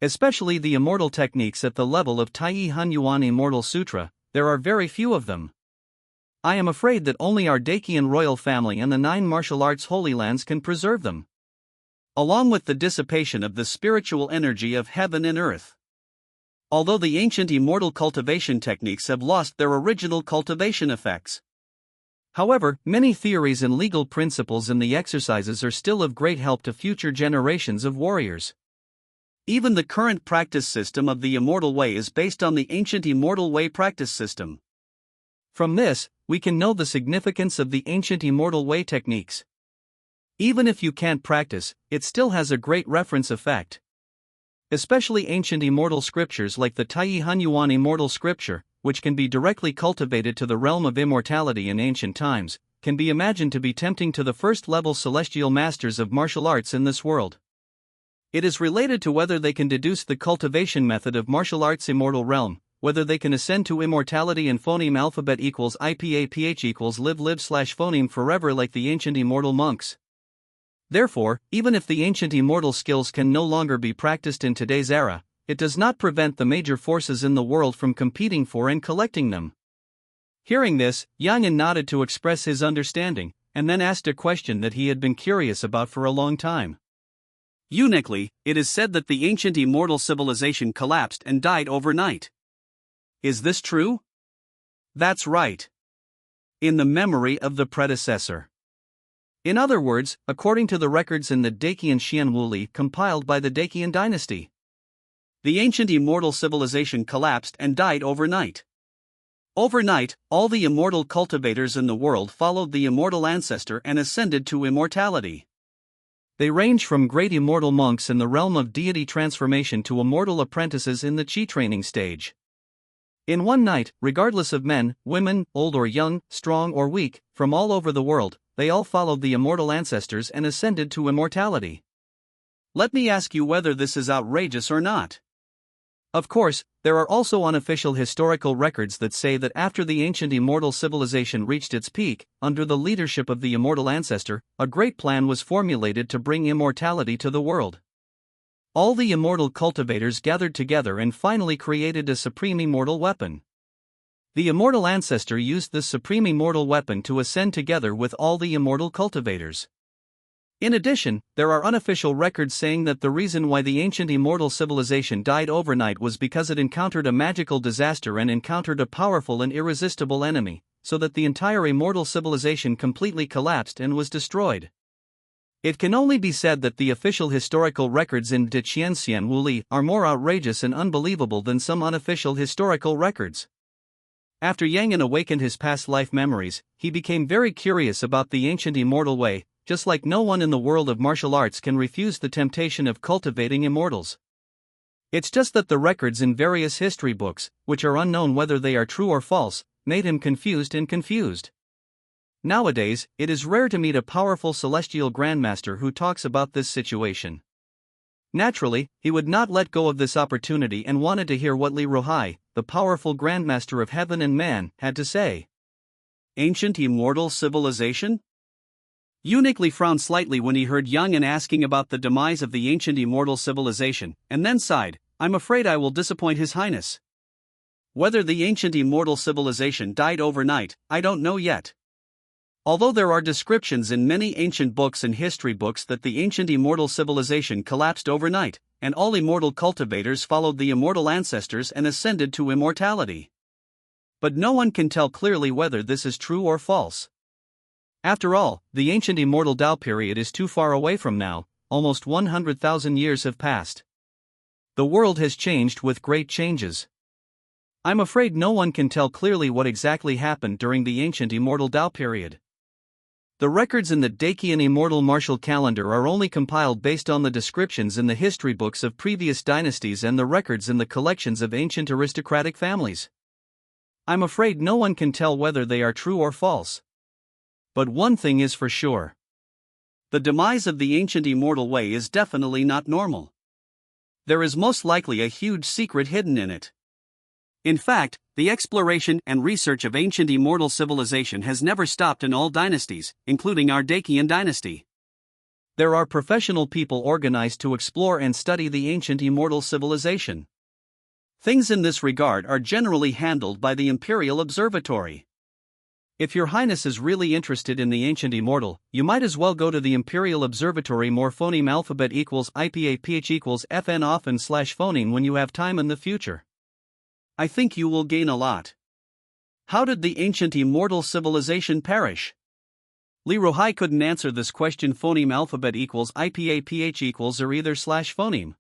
Especially the immortal techniques at the level of Taiyi Hunyuan Immortal Sutra, there are very few of them. I am afraid that only our Dakian royal family and the 9 martial arts holy lands can preserve them, along with the dissipation of the spiritual energy of heaven and earth. Although the ancient immortal cultivation techniques have lost their original cultivation effects. However, many theories and legal principles in the exercises are still of great help to future generations of warriors. Even the current practice system of the Immortal Way is based on the ancient Immortal Way practice system. From this, we can know the significance of the ancient Immortal Way techniques. Even if you can't practice, it still has a great reference effect. Especially ancient immortal scriptures like the Taiyi Hunyuan Immortal Scripture, which can be directly cultivated to the realm of immortality in ancient times, can be imagined to be tempting to the first-level celestial masters of martial arts in this world. It is related to whether they can deduce the cultivation method of martial arts immortal realm, whether they can ascend to immortality and phoneme alphabet equals IPA equals live phoneme forever like the ancient immortal monks. Therefore, even if the ancient immortal skills can no longer be practiced in today's era, it does not prevent the major forces in the world from competing for and collecting them. Hearing this, Yang An nodded to express his understanding, and then asked a question that he had been curious about for a long time. Uniquely, it is said that the ancient immortal civilization collapsed and died overnight. Is this true? That's right. In the memory of the predecessor. In other words, according to the records in the Dakian Xian Wuli compiled by the Dakian dynasty, the ancient immortal civilization collapsed and died overnight. Overnight, all the immortal cultivators in the world followed the immortal ancestor and ascended to immortality. They range from great immortal monks in the realm of deity transformation to immortal apprentices in the Qi training stage. In one night, regardless of men, women, old or young, strong or weak, from all over the world, they all followed the immortal ancestors and ascended to immortality. Let me ask you whether this is outrageous or not. Of course, there are also unofficial historical records that say that after the ancient immortal civilization reached its peak, under the leadership of the immortal ancestor, a great plan was formulated to bring immortality to the world. All the immortal cultivators gathered together and finally created a supreme immortal weapon. The immortal ancestor used this supreme immortal weapon to ascend together with all the immortal cultivators. In addition, there are unofficial records saying that the reason why the ancient immortal civilization died overnight was because it encountered a magical disaster and encountered a powerful and irresistible enemy, so that the entire immortal civilization completely collapsed and was destroyed. It can only be said that the official historical records in De Qianxian Wuli are more outrageous and unbelievable than some unofficial historical records. After Yang An awakened his past life memories, he became very curious about the ancient immortal way. Just like no one in the world of martial arts can refuse the temptation of cultivating immortals. It's just that the records in various history books, which are unknown whether they are true or false, made him confused. Nowadays, it is rare to meet a powerful celestial grandmaster who talks about this situation. Naturally, he would not let go of this opportunity and wanted to hear what Li Ruhai, the powerful grandmaster of heaven and man, had to say. Ancient immortal civilization? Uniquely frowned slightly when he heard Yang An asking about the demise of the ancient immortal civilization, and then sighed, "I'm afraid I will disappoint His Highness. Whether the ancient immortal civilization died overnight, I don't know yet. Although there are descriptions in many ancient books and history books that the ancient immortal civilization collapsed overnight, and all immortal cultivators followed the immortal ancestors and ascended to immortality. But no one can tell clearly whether this is true or false. After all, the ancient immortal Tao period is too far away from now, almost 100,000 years have passed. The world has changed with great changes. I'm afraid no one can tell clearly what exactly happened during the ancient immortal Tao period. The records in the Dakian immortal martial calendar are only compiled based on the descriptions in the history books of previous dynasties and the records in the collections of ancient aristocratic families. I'm afraid no one can tell whether they are true or false. But one thing is for sure. The demise of the ancient immortal way is definitely not normal. There is most likely a huge secret hidden in it. In fact, the exploration and research of ancient immortal civilization has never stopped in all dynasties, including our Dakian dynasty. There are professional people organized to explore and study the ancient immortal civilization. Things in this regard are generally handled by the Imperial Observatory. If Your Highness is really interested in the ancient immortal, you might as well go to the Imperial Observatory morphoneme alphabet equals IPAPH equals FN often / phoneme when you have time in the future. I think you will gain a lot. How did the ancient immortal civilization perish? Li Ruhai couldn't answer this question. Phoneme alphabet equals IPAPH equals or either / phoneme.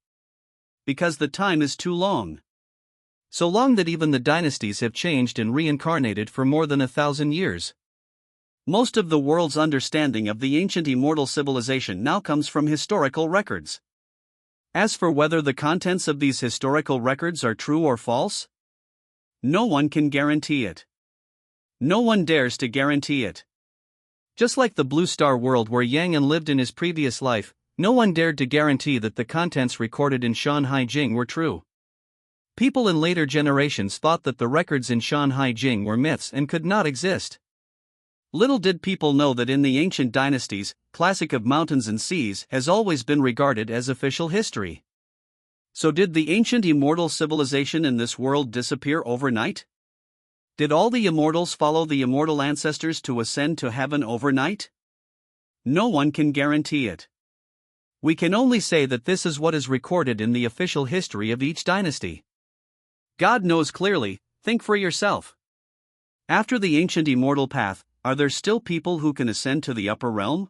Because the time is too long. So long that even the dynasties have changed and reincarnated for more than 1,000 years. Most of the world's understanding of the ancient immortal civilization now comes from historical records. As for whether the contents of these historical records are true or false, no one can guarantee it. No one dares to guarantee it. Just like the Blue Star world where Yang An lived in his previous life, no one dared to guarantee that the contents recorded in Shanhai Jing were true. People in later generations thought that the records in Shanhai Jing were myths and could not exist. Little did people know that in the ancient dynasties, Classic of Mountains and Seas has always been regarded as official history. So did the ancient immortal civilization in this world disappear overnight? Did all the immortals follow the immortal ancestors to ascend to heaven overnight? No one can guarantee it. We can only say that this is what is recorded in the official history of each dynasty. God knows clearly, think for yourself. After the ancient immortal path, are there still people who can ascend to the upper realm?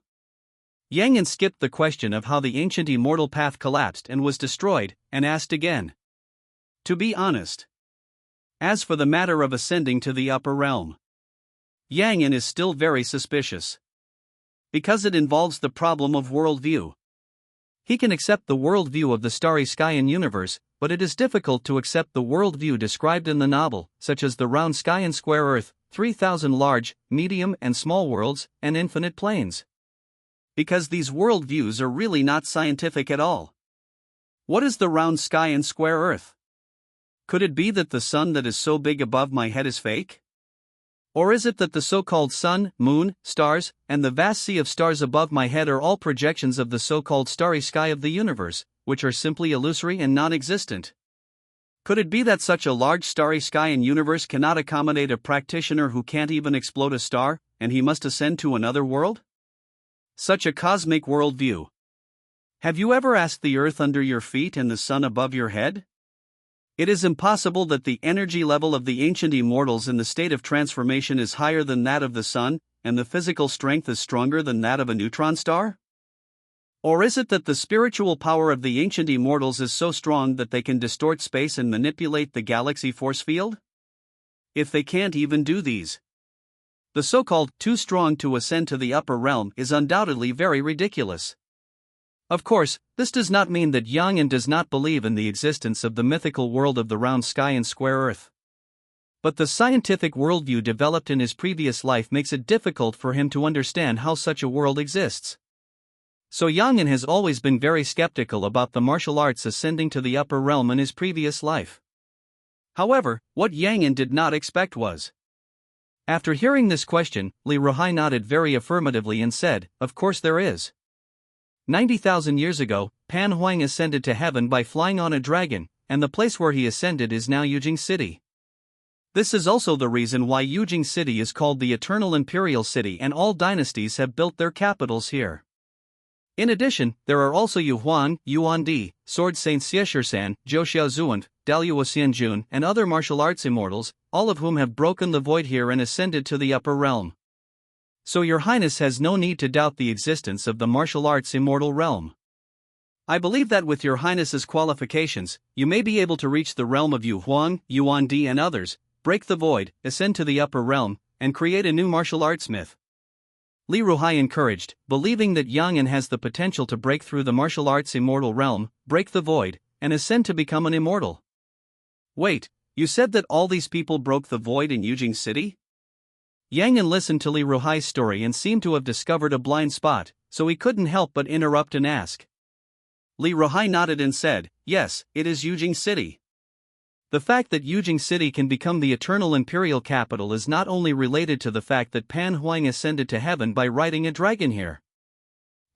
Yang An skipped the question of how the ancient immortal path collapsed and was destroyed, and asked again. To be honest. As for the matter of ascending to the upper realm, Yang An is still very suspicious. Because it involves the problem of worldview. He can accept the worldview of the starry sky and universe, but it is difficult to accept the worldview described in the novel, such as the round sky and square earth, 3,000 large, medium and small worlds, and infinite planes. Because these worldviews are really not scientific at all. What is the round sky and square earth? Could it be that the sun that is so big above my head is fake? Or is it that the so-called sun, moon, stars, and the vast sea of stars above my head are all projections of the so-called starry sky of the universe, which are simply illusory and non-existent? Could it be that such a large starry sky and universe cannot accommodate a practitioner who can't even explode a star, and he must ascend to another world? Such a cosmic worldview. Have you ever asked the earth under your feet and the sun above your head? It is impossible that the energy level of the ancient immortals in the state of transformation is higher than that of the sun, and the physical strength is stronger than that of a neutron star? Or is it that the spiritual power of the ancient immortals is so strong that they can distort space and manipulate the galaxy force field? If they can't even do these, the so-called too strong to ascend to the upper realm is undoubtedly very ridiculous. Of course, this does not mean that Yang An does not believe in the existence of the mythical world of the round sky and square earth. But the scientific worldview developed in his previous life makes it difficult for him to understand how such a world exists. So Yang An has always been very skeptical about the martial arts ascending to the upper realm in his previous life. However, what Yang An did not expect was. After hearing this question, Li Ruhai nodded very affirmatively and said, "Of course there is. 90,000 years ago, Pan Huang ascended to heaven by flying on a dragon, and the place where he ascended is now Yujing City. This is also the reason why Yujing City is called the Eternal Imperial City, and all dynasties have built their capitals here. In addition, there are also Yu Huan, Yuan Di, Sword Saint Xieshirsan, Zhou Xiaozuan, Daluo Xianjun, and other martial arts immortals, all of whom have broken the void here and ascended to the upper realm. So Your Highness has no need to doubt the existence of the martial arts immortal realm. I believe that with Your Highness's qualifications, you may be able to reach the realm of Yu Huang, Yuan Di and others, break the void, ascend to the upper realm, and create a new martial arts myth." Li Ruhai encouraged, believing that Yang Yan has the potential to break through the martial arts immortal realm, break the void, and ascend to become an immortal. Wait, you said that all these people broke the void in Yujing City? Yang Yan listened to Li Ruhai's story and seemed to have discovered a blind spot, so he couldn't help but interrupt and ask. Li Ruhai nodded and said, yes, it is Yujing City. The fact that Yujing City can become the eternal imperial capital is not only related to the fact that Pan Huang ascended to heaven by riding a dragon here.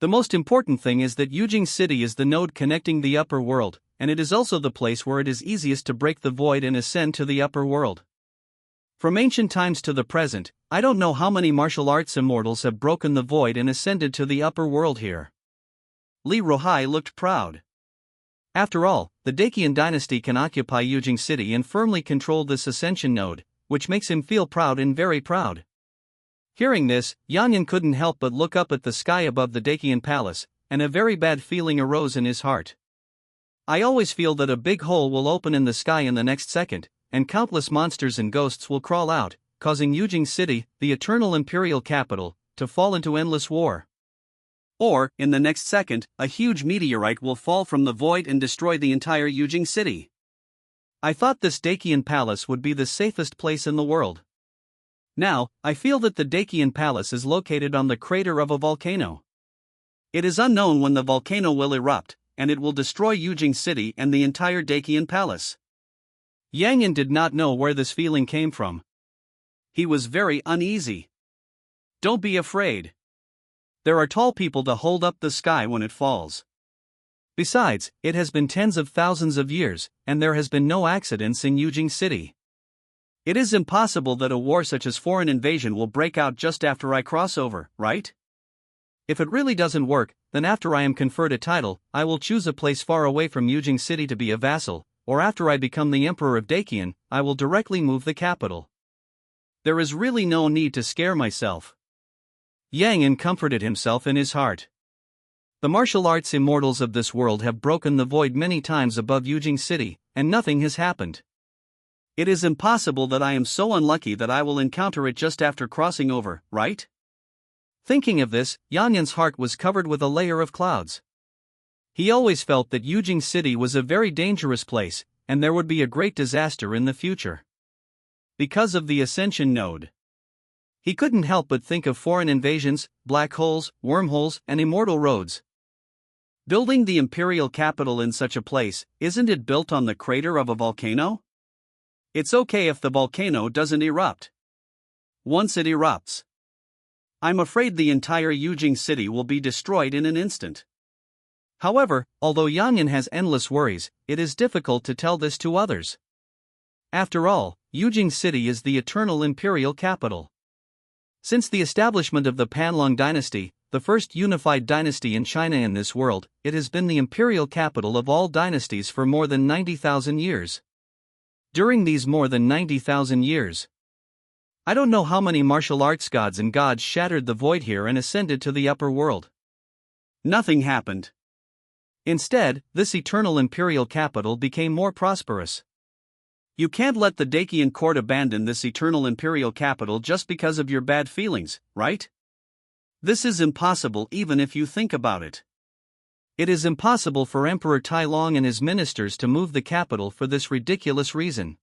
The most important thing is that Yujing City is the node connecting the upper world, and it is also the place where it is easiest to break the void and ascend to the upper world. From ancient times to the present, I don't know how many martial arts immortals have broken the void and ascended to the upper world here. Li Ruhai looked proud. After all, the Dacian dynasty can occupy Yujing City and firmly control this ascension node, which makes him feel proud and very proud. Hearing this, Yang Yan couldn't help but look up at the sky above the Dacian palace, and a very bad feeling arose in his heart. I always feel that a big hole will open in the sky in the next second, and countless monsters and ghosts will crawl out, causing Yujing City, the eternal imperial capital, to fall into endless war. Or, in the next second, a huge meteorite will fall from the void and destroy the entire Yujing City. I thought this Dacian palace would be the safest place in the world. Now, I feel that the Dacian palace is located on the crater of a volcano. It is unknown when the volcano will erupt, and it will destroy Yujing City and the entire Dacian palace. Yang Yan did not know where this feeling came from. He was very uneasy. Don't be afraid. There are tall people to hold up the sky when it falls. Besides, it has been tens of thousands of years, and there has been no accidents in Yujing City. It is impossible that a war such as foreign invasion will break out just after I cross over, right? If it really doesn't work, then after I am conferred a title, I will choose a place far away from Yujing City to be a vassal, or after I become the Emperor of Dacian, I will directly move the capital. There is really no need to scare myself. Yang Yan comforted himself in his heart. The martial arts immortals of this world have broken the void many times above Yujing City, and nothing has happened. It is impossible that I am so unlucky that I will encounter it just after crossing over, right? Thinking of this, Yang Yan's heart was covered with a layer of clouds. He always felt that Yujing City was a very dangerous place, and there would be a great disaster in the future. Because of the Ascension Node. He couldn't help but think of foreign invasions, black holes, wormholes, and immortal roads. Building the imperial capital in such a place, isn't it built on the crater of a volcano? It's okay if the volcano doesn't erupt. Once it erupts, I'm afraid the entire Yujing City will be destroyed in an instant. However, although Yang Yan has endless worries, it is difficult to tell this to others. After all, Yujing City is the eternal imperial capital. Since the establishment of the Panlong dynasty, the first unified dynasty in China in this world, it has been the imperial capital of all dynasties for more than 90,000 years. During these more than 90,000 years, I don't know how many martial arts gods and gods shattered the void here and ascended to the upper world. Nothing happened. Instead, this eternal imperial capital became more prosperous. You can't let the Dacian court abandon this eternal imperial capital just because of your bad feelings, right? This is impossible even if you think about it. It is impossible for Emperor Tai Long and his ministers to move the capital for this ridiculous reason.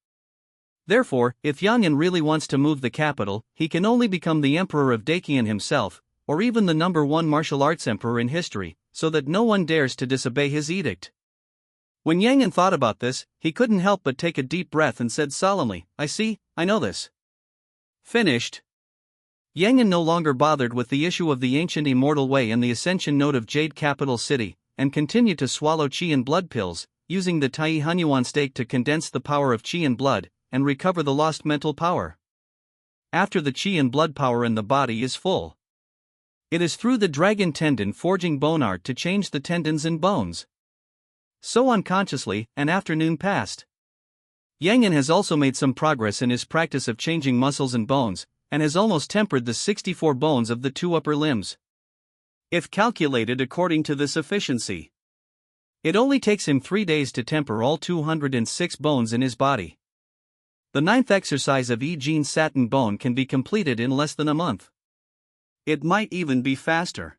Therefore, if Yang Yan really wants to move the capital, he can only become the Emperor of Dacian himself, or even the #1 martial arts emperor in history, so that no one dares to disobey his edict. When Yang Yan thought about this, he couldn't help but take a deep breath and said solemnly, I know this. Finished. Yang Yan no longer bothered with the issue of the ancient immortal way and the ascension node of Jade Capital City, and continued to swallow qi and blood pills, using the Tai Hunyuan stake to condense the power of qi and blood, and recover the lost mental power. After the qi and blood power in the body is full, it is through the dragon tendon forging bone art to change the tendons and bones. So unconsciously, an afternoon passed. Yang Yan has also made some progress in his practice of changing muscles and bones, and has almost tempered the 64 bones of the 2 upper limbs. If calculated according to this efficiency, it only takes him 3 days to temper all 206 bones in his body. The 9th exercise of Yi Jin Satin Bone can be completed in less than a month. It might even be faster.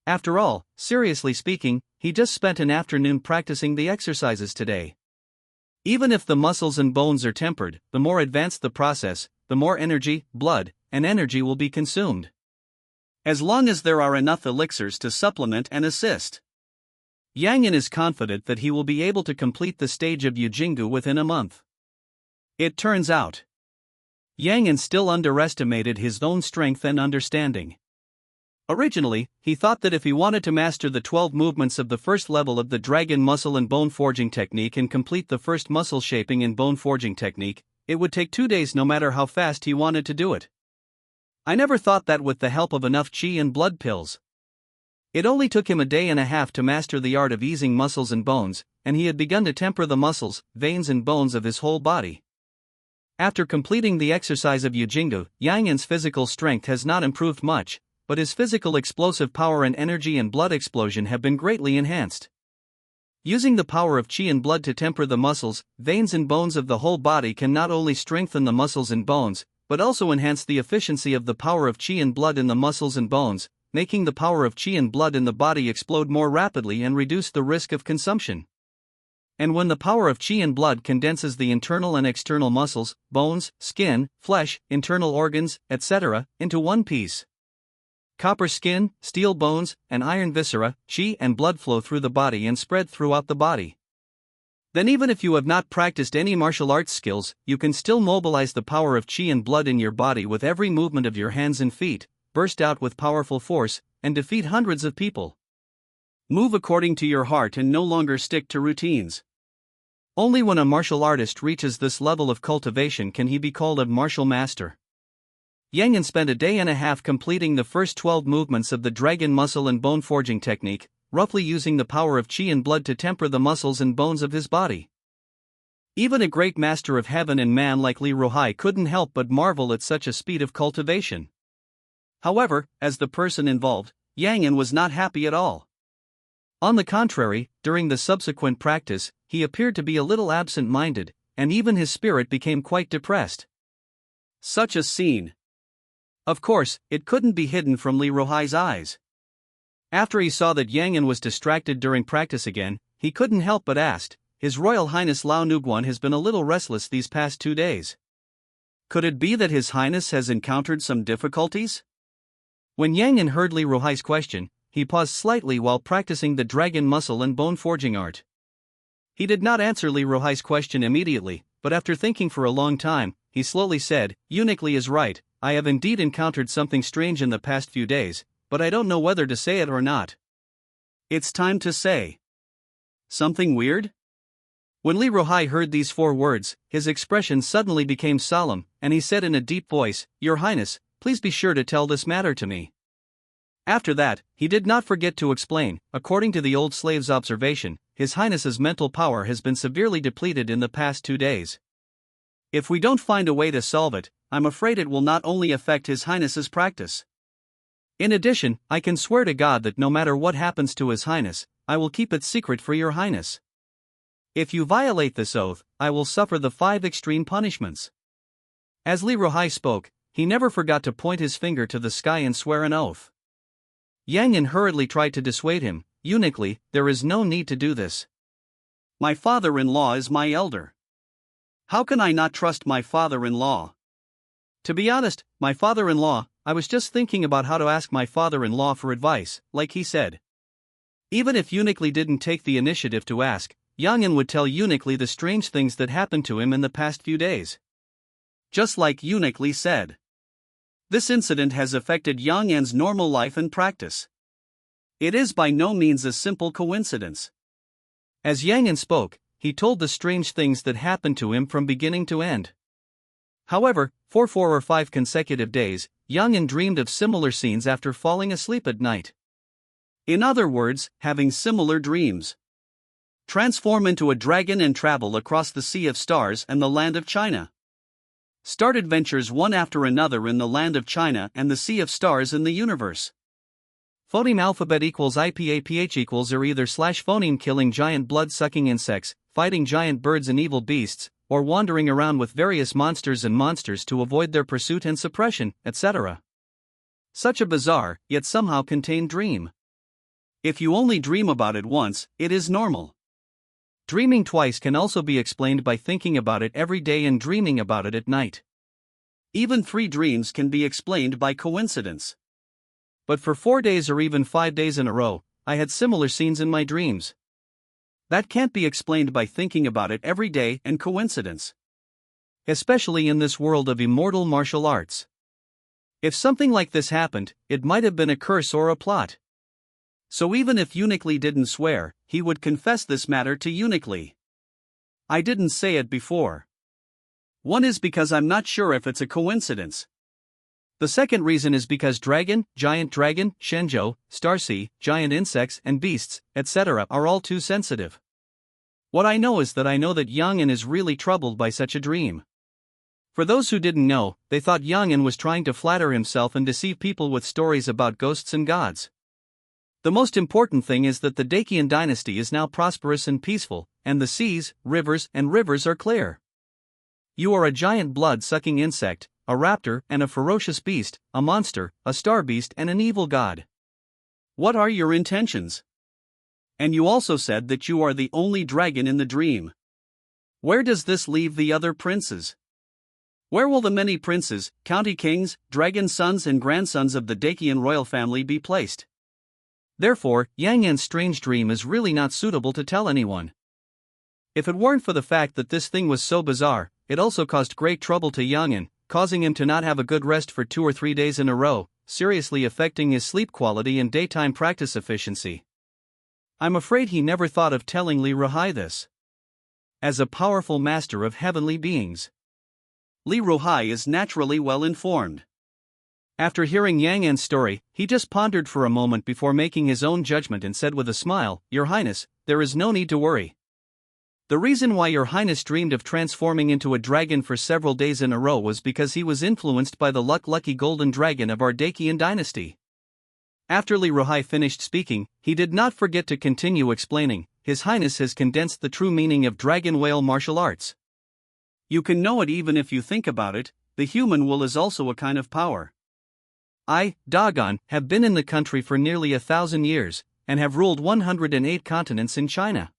After all, seriously speaking, he just spent an afternoon practicing the exercises today. Even if the muscles and bones are tempered, the more advanced the process, the more energy, blood, and energy will be consumed. As long as there are enough elixirs to supplement and assist. Yang Yin is confident that he will be able to complete the stage of Yujingu within a month. It turns out, Yang Yin still underestimated his own strength and understanding. Originally, he thought that if he wanted to master the 12 movements of the first level of the dragon muscle and bone forging technique and complete the first muscle shaping and bone forging technique, it would take 2 days no matter how fast he wanted to do it. I never thought that with the help of enough qi and blood pills. It only took him a day and a half to master the art of easing muscles and bones, and he had begun to temper the muscles, veins and bones of his whole body. After completing the exercise of Yujingu, Yang Yin's physical strength has not improved much, but his physical explosive power and energy and blood explosion have been greatly enhanced. Using the power of qi and blood to temper the muscles, veins and bones of the whole body can not only strengthen the muscles and bones, but also enhance the efficiency of the power of qi and blood in the muscles and bones, making the power of qi and blood in the body explode more rapidly and reduce the risk of consumption. And when the power of qi and blood condenses the internal and external muscles, bones, skin, flesh, internal organs, etc., into one piece. Copper skin, steel bones, and iron viscera, qi and blood flow through the body and spread throughout the body. Then even if you have not practiced any martial arts skills, you can still mobilize the power of qi and blood in your body with every movement of your hands and feet, burst out with powerful force, and defeat hundreds of people. Move according to your heart and no longer stick to routines. Only when a martial artist reaches this level of cultivation can he be called a martial master. Yang Yin spent a day and a half completing the first 12 movements of the dragon muscle and bone forging technique, roughly using the power of qi and blood to temper the muscles and bones of his body. Even a great master of heaven and man like Li Ruhai couldn't help but marvel at such a speed of cultivation. However, as the person involved, Yang Yin was not happy at all. On the contrary, during the subsequent practice, he appeared to be a little absent-minded, and even his spirit became quite depressed. Such a scene. Of course, it couldn't be hidden from Li Ruhai's eyes. After he saw that Yang Yin was distracted during practice again, he couldn't help but ask, His Royal Highness Lao Nuguan has been a little restless these past 2 days. Could it be that His Highness has encountered some difficulties? When Yang Yin heard Li Ruhai's question, he paused slightly while practicing the dragon muscle and bone forging art. He did not answer Li Ruhai's question immediately, but after thinking for a long time, he slowly said, Eunuch Li is right, I have indeed encountered something strange in the past few days, but I don't know whether to say it or not. It's time to say. Something weird? When Li Ruhai heard these 4 words, his expression suddenly became solemn, and he said in a deep voice, Your Highness, please be sure to tell this matter to me. After that, he did not forget to explain, according to the old slave's observation, His Highness's mental power has been severely depleted in the past 2 days. If we don't find a way to solve it, I'm afraid it will not only affect His Highness's practice. In addition, I can swear to God that no matter what happens to His Highness, I will keep it secret for Your Highness. If you violate this oath, I will suffer the 5 extreme punishments. As Li Ruhai spoke, he never forgot to point his finger to the sky and swear an oath. Yang Yin hurriedly tried to dissuade him, Eunuch Li, there is no need to do this. My father-in-law is my elder. How can I not trust my father-in-law? To be honest, my father-in-law, I was just thinking about how to ask my father-in-law for advice, like he said. Even if Eunuch Li didn't take the initiative to ask, Yang Yin would tell Eunuch Li the strange things that happened to him in the past few days. Just like Eunuch Li said. This incident has affected Yang Yin's normal life and practice. It is by no means a simple coincidence. As Yang Yin spoke, he told the strange things that happened to him from beginning to end. However, for 4 or 5 consecutive days, Yang Yin dreamed of similar scenes after falling asleep at night. In other words, having similar dreams. Transform into a dragon and travel across the Sea of Stars and the land of China. Start adventures one after another in the land of China and the Sea of Stars in the universe. Phoneme alphabet equals IPAPH equals or either / phoneme killing giant blood-sucking insects, fighting giant birds and evil beasts, or wandering around with various monsters to avoid their pursuit and suppression, etc. Such a bizarre, yet somehow contained dream. If you only dream about it once, it is normal. Dreaming twice can also be explained by thinking about it every day and dreaming about it at night. Even 3 dreams can be explained by coincidence. But for 4 days or even 5 days in a row, I had similar scenes in my dreams. That can't be explained by thinking about it every day and coincidence. Especially in this world of immortal martial arts. If something like this happened, it might have been a curse or a plot. So even if Unique didn't swear, he would confess this matter to Unique. I didn't say it before. One is because I'm not sure if it's a coincidence. The second reason is because giant dragon, Shenzhou, starseed, giant insects and beasts, etc. are all too sensitive. What I know is that I know that Yang is really troubled by such a dream. For those who didn't know, they thought Yang was trying to flatter himself and deceive people with stories about ghosts and gods. The most important thing is that the Dacian dynasty is now prosperous and peaceful, and the seas, rivers are clear. You are a giant blood-sucking insect, a raptor and a ferocious beast, a monster, a star beast and an evil god. What are your intentions? And you also said that you are the only dragon in the dream. Where does this leave the other princes? Where will the many princes, county kings, dragon sons and grandsons of the Dacian royal family be placed? Therefore, Yang strange dream is really not suitable to tell anyone. If it weren't for the fact that this thing was so bizarre, it also caused great trouble to Yang, causing him to not have a good rest for 2 or 3 days in a row, seriously affecting his sleep quality and daytime practice efficiency. I'm afraid he never thought of telling Li Ruhai this. As a powerful master of heavenly beings, Li Ruhai is naturally well informed. After hearing Yang story, he just pondered for a moment before making his own judgment and said with a smile, "Your Highness, there is no need to worry. The reason why Your Highness dreamed of transforming into a dragon for several days in a row was because he was influenced by the lucky golden dragon of our Dacian dynasty." After Li Ruhai finished speaking, he did not forget to continue explaining, "His Highness has condensed the true meaning of dragon whale martial arts. You can know it even if you think about it. The human will is also a kind of power. I, Dagon, have been in the country for nearly 1,000 years, and have ruled 108 continents in China.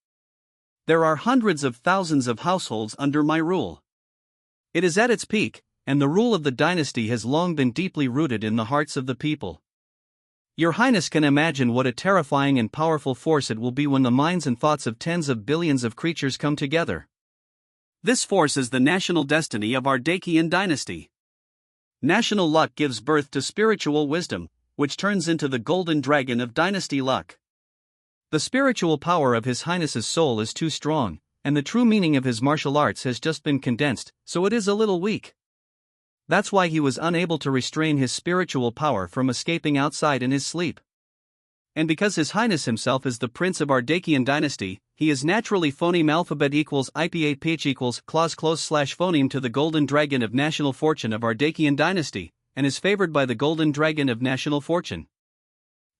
There are hundreds of thousands of households under my rule. It is at its peak, and the rule of the dynasty has long been deeply rooted in the hearts of the people. Your Highness can imagine what a terrifying and powerful force it will be when the minds and thoughts of tens of billions of creatures come together. This force is the national destiny of our Dacian dynasty. National luck gives birth to spiritual wisdom, which turns into the golden dragon of dynasty luck. The spiritual power of His Highness's soul is too strong, and the true meaning of his martial arts has just been condensed, so it is a little weak. That's why he was unable to restrain his spiritual power from escaping outside in his sleep. And because His Highness himself is the prince of our Dacian dynasty, he is naturally phoneme alphabet equals IPA ph equals clause close slash phoneme to the golden dragon of national fortune of our Dacian dynasty, and is favored by the golden dragon of national fortune.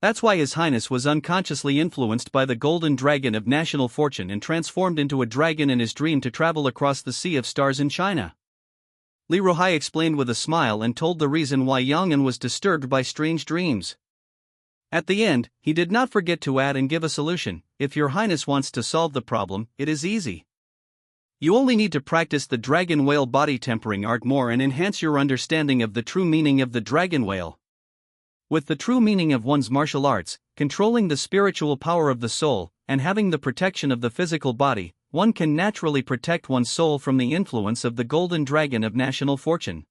That's why His Highness was unconsciously influenced by the golden dragon of national fortune and transformed into a dragon in his dream to travel across the sea of stars in China. Li Ruhai explained with a smile and told the reason why Yang was disturbed by strange dreams. At the end, he did not forget to add and give a solution. If Your Highness wants to solve the problem, it is easy. You only need to practice the dragon whale body tempering art more and enhance your understanding of the true meaning of the dragon whale. With the true meaning of one's martial arts, controlling the spiritual power of the soul, and having the protection of the physical body, one can naturally protect one's soul from the influence of the golden dragon of national fortune.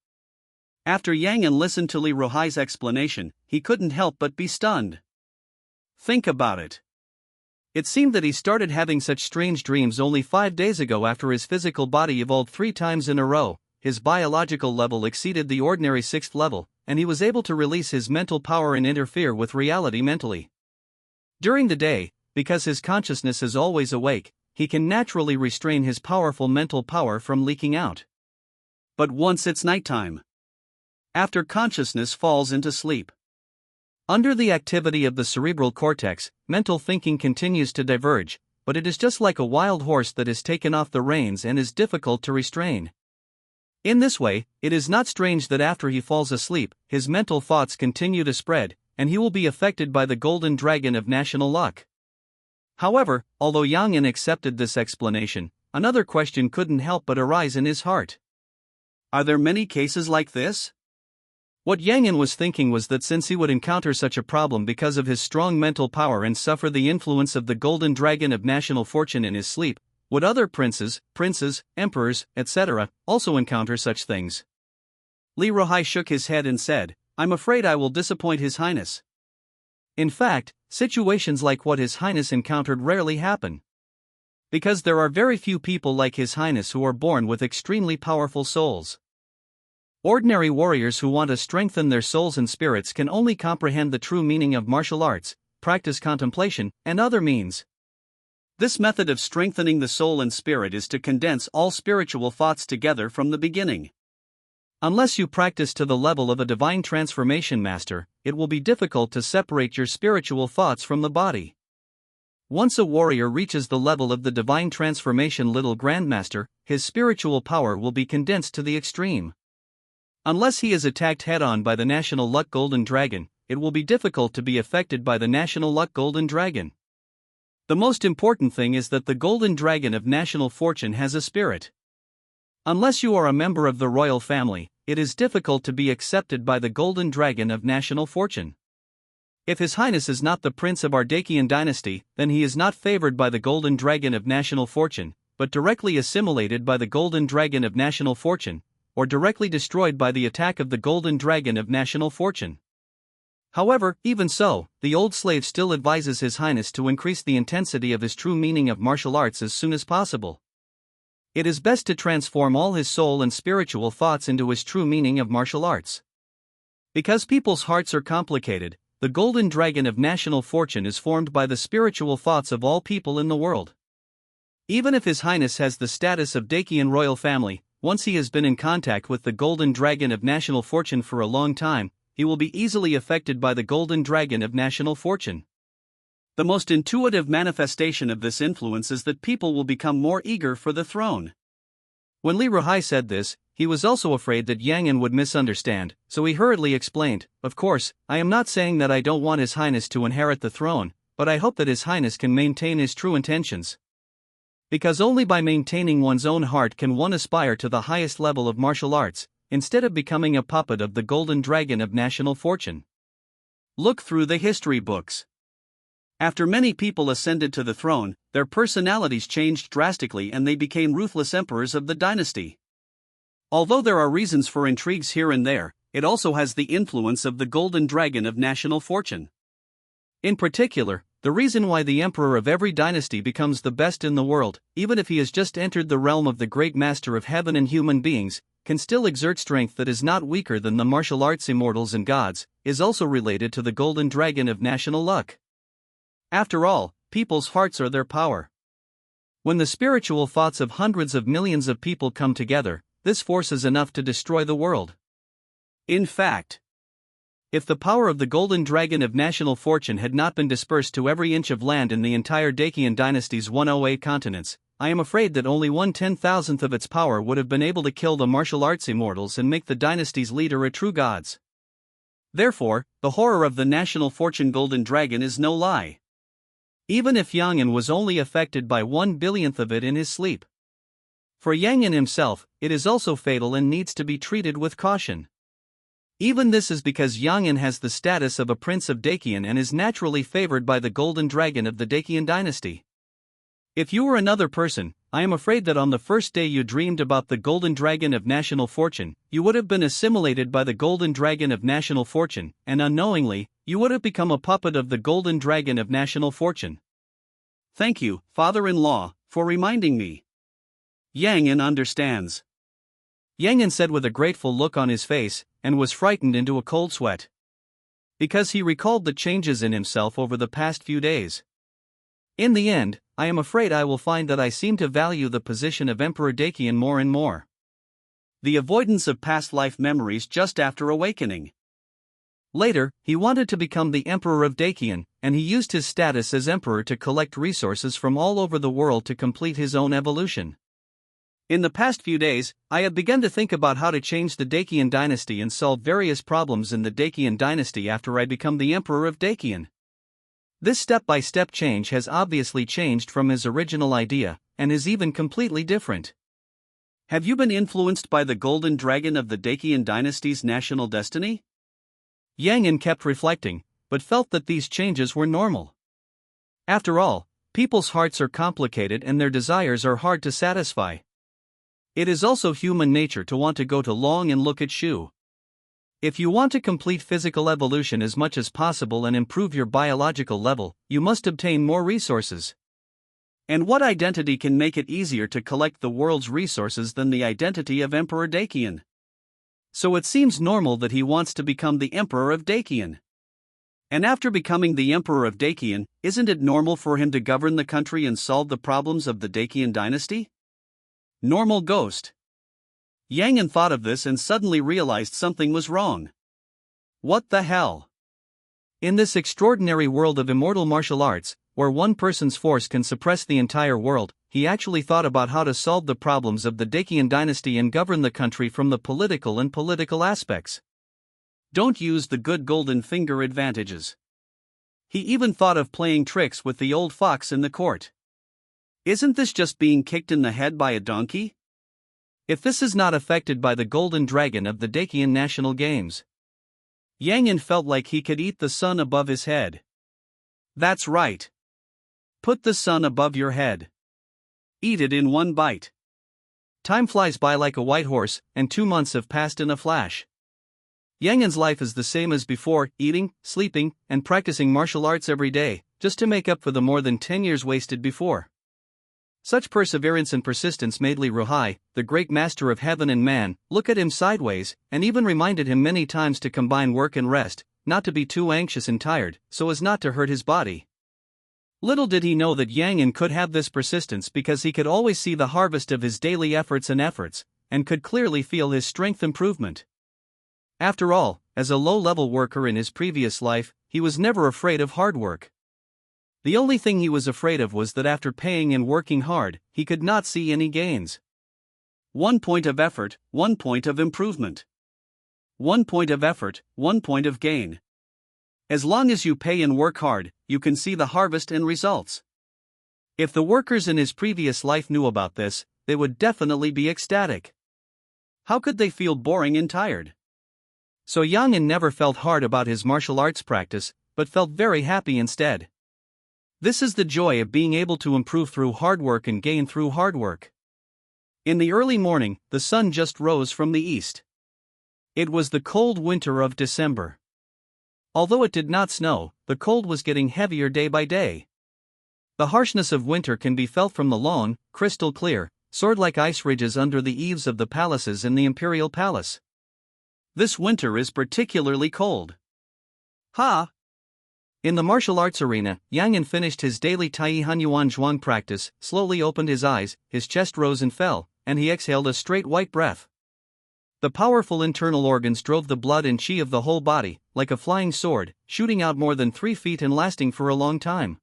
After Yang listened to Li Ruhai's explanation, he couldn't help but be stunned. Think about it. It seemed that he started having such strange dreams only 5 days ago after his physical body evolved 3 times in a row, his biological level exceeded the ordinary 6th level, and he was able to release his mental power and interfere with reality mentally. During the day, because his consciousness is always awake, he can naturally restrain his powerful mental power from leaking out. But once it's nighttime, after consciousness falls into sleep, under the activity of the cerebral cortex, mental thinking continues to diverge, but it is just like a wild horse that has taken off the reins and is difficult to restrain. In this way, it is not strange that after he falls asleep, his mental thoughts continue to spread, and he will be affected by the golden dragon of national luck. However, although Yang Yin accepted this explanation, another question couldn't help but arise in his heart. Are there many cases like this? What Yang Yin was thinking was that since he would encounter such a problem because of his strong mental power and suffer the influence of the golden dragon of national fortune in his sleep, would other princes, emperors, etc., also encounter such things? Li Ruhai shook his head and said, I'm afraid I will disappoint His Highness. In fact, situations like what His Highness encountered rarely happen. Because there are very few people like His Highness who are born with extremely powerful souls. Ordinary warriors who want to strengthen their souls and spirits can only comprehend the true meaning of martial arts, practice contemplation, and other means. This method of strengthening the soul and spirit is to condense all spiritual thoughts together from the beginning. Unless you practice to the level of a divine transformation master, it will be difficult to separate your spiritual thoughts from the body. Once a warrior reaches the level of the divine transformation little grandmaster, his spiritual power will be condensed to the extreme. Unless he is attacked head-on by the National Luck Golden Dragon, it will be difficult to be affected by the National Luck Golden Dragon. The most important thing is that the Golden Dragon of national fortune has a spirit. Unless you are a member of the royal family, it is difficult to be accepted by the Golden Dragon of national fortune. If His Highness is not the Prince of our Dacian dynasty, then he is not favored by the Golden Dragon of national fortune, but directly assimilated by the Golden Dragon of national fortune, or directly destroyed by the attack of the Golden Dragon of national fortune. However, even so, the old slave still advises His Highness to increase the intensity of his true meaning of martial arts as soon as possible. It is best to transform all his soul and spiritual thoughts into his true meaning of martial arts. Because people's hearts are complicated, the Golden Dragon of national fortune is formed by the spiritual thoughts of all people in the world. Even if His Highness has the status of Dacian royal family, once he has been in contact with the Golden Dragon of national fortune for a long time, he will be easily affected by the Golden Dragon of national fortune. The most intuitive manifestation of this influence is that people will become more eager for the throne. When Li Ruhai said this, he was also afraid that Yang Yin would misunderstand, so he hurriedly explained, Of course, I am not saying that I don't want His Highness to inherit the throne, but I hope that His Highness can maintain his true intentions. Because only by maintaining one's own heart can one aspire to the highest level of martial arts, instead of becoming a puppet of the Golden Dragon of national fortune. Look through the history books. After many people ascended to the throne, their personalities changed drastically and they became ruthless emperors of the dynasty. Although there are reasons for intrigues here and there, it also has the influence of the Golden Dragon of national fortune. In particular, the reason why the emperor of every dynasty becomes the best in the world, even if he has just entered the realm of the great master of heaven and human beings, can still exert strength that is not weaker than the martial arts immortals and gods, is also related to the Golden Dragon of national luck. After all, people's hearts are their power. When the spiritual thoughts of hundreds of millions of people come together, this force is enough to destroy the world. In fact, if the power of the Golden Dragon of national fortune had not been dispersed to every inch of land in the entire Dacian dynasty's 108 continents, I am afraid that only 1/10,000th of its power would have been able to kill the martial arts immortals and make the dynasty's leader a true god. Therefore, the horror of the national fortune Golden Dragon is no lie. Even if Yang Yin was only affected by 1/100000th of it in his sleep. For Yang Yin himself, it is also fatal and needs to be treated with caution. Even this is because Yang Yin has the status of a prince of Dacian and is naturally favored by the Golden Dragon of the Dacian dynasty. If you were another person, I am afraid that on the first day you dreamed about the Golden Dragon of national fortune, you would have been assimilated by the Golden Dragon of national fortune, and unknowingly, you would have become a puppet of the Golden Dragon of national fortune. Thank you, father-in-law, for reminding me. Yang Yin understands. Yang Yin said with a grateful look on his face, and was frightened into a cold sweat. Because he recalled the changes in himself over the past few days. In the end, I am afraid I will find that I seem to value the position of Emperor Dacian more and more. The avoidance of past life memories just after awakening. Later, he wanted to become the Emperor of Dacian, and he used his status as Emperor to collect resources from all over the world to complete his own evolution. In the past few days, I have begun to think about how to change the Dacian dynasty and solve various problems in the Dacian dynasty after I become the emperor of Dacian. This step-by-step change has obviously changed from his original idea, and is even completely different. Have you been influenced by the golden dragon of the Dacian dynasty's national destiny? Yang An kept reflecting, but felt that these changes were normal. After all, people's hearts are complicated and their desires are hard to satisfy. It is also human nature to want to go to long and look at shoe. If you want to complete physical evolution as much as possible and improve your biological level, you must obtain more resources. And what identity can make it easier to collect the world's resources than the identity of Emperor Dacian? So it seems normal that he wants to become the Emperor of Dacian. And after becoming the Emperor of Dacian, isn't it normal for him to govern the country and solve the problems of the Dacian dynasty? Normal ghost. Yang An thought of this and suddenly realized something was wrong. What the hell? In this extraordinary world of immortal martial arts, where one person's force can suppress the entire world, he actually thought about how to solve the problems of the Dacian dynasty and govern the country from the political aspects. Don't use the good golden finger advantages. He even thought of playing tricks with the old fox in the court. Isn't this just being kicked in the head by a donkey? If this is not affected by the golden dragon of the Dacian national games. Yang An felt like he could eat the sun above his head. That's right. Put the sun above your head. Eat it in one bite. Time flies by like a white horse, and 2 months have passed in a flash. Yang An's life is the same as before, eating, sleeping, and practicing martial arts every day, just to make up for the more than 10 years wasted before. Such perseverance and persistence made Li Ruhai, the great master of heaven and man, look at him sideways, and even reminded him many times to combine work and rest, not to be too anxious and tired, so as not to hurt his body. Little did he know that Yang An could have this persistence because he could always see the harvest of his daily efforts, and could clearly feel his strength improvement. After all, as a low-level worker in his previous life, he was never afraid of hard work. The only thing he was afraid of was that after paying and working hard, he could not see any gains. 1 point of effort, 1 point of improvement. 1 point of effort, 1 point of gain. As long as you pay and work hard, you can see the harvest and results. If the workers in his previous life knew about this, they would definitely be ecstatic. How could they feel boring and tired? So Yang An never felt hard about his martial arts practice, but felt very happy instead. This is the joy of being able to improve through hard work and gain through hard work. In the early morning, the sun just rose from the east. It was the cold winter of December. Although it did not snow, the cold was getting heavier day by day. The harshness of winter can be felt from the long, crystal clear, sword-like ice ridges under the eaves of the palaces in the imperial palace. This winter is particularly cold. Ha! In the martial arts arena, Yang An finished his daily Tai Han Yuan Zhuang practice, slowly opened his eyes, his chest rose and fell, and he exhaled a straight white breath. The powerful internal organs drove the blood and chi of the whole body, like a flying sword, shooting out more than 3 feet and lasting for a long time.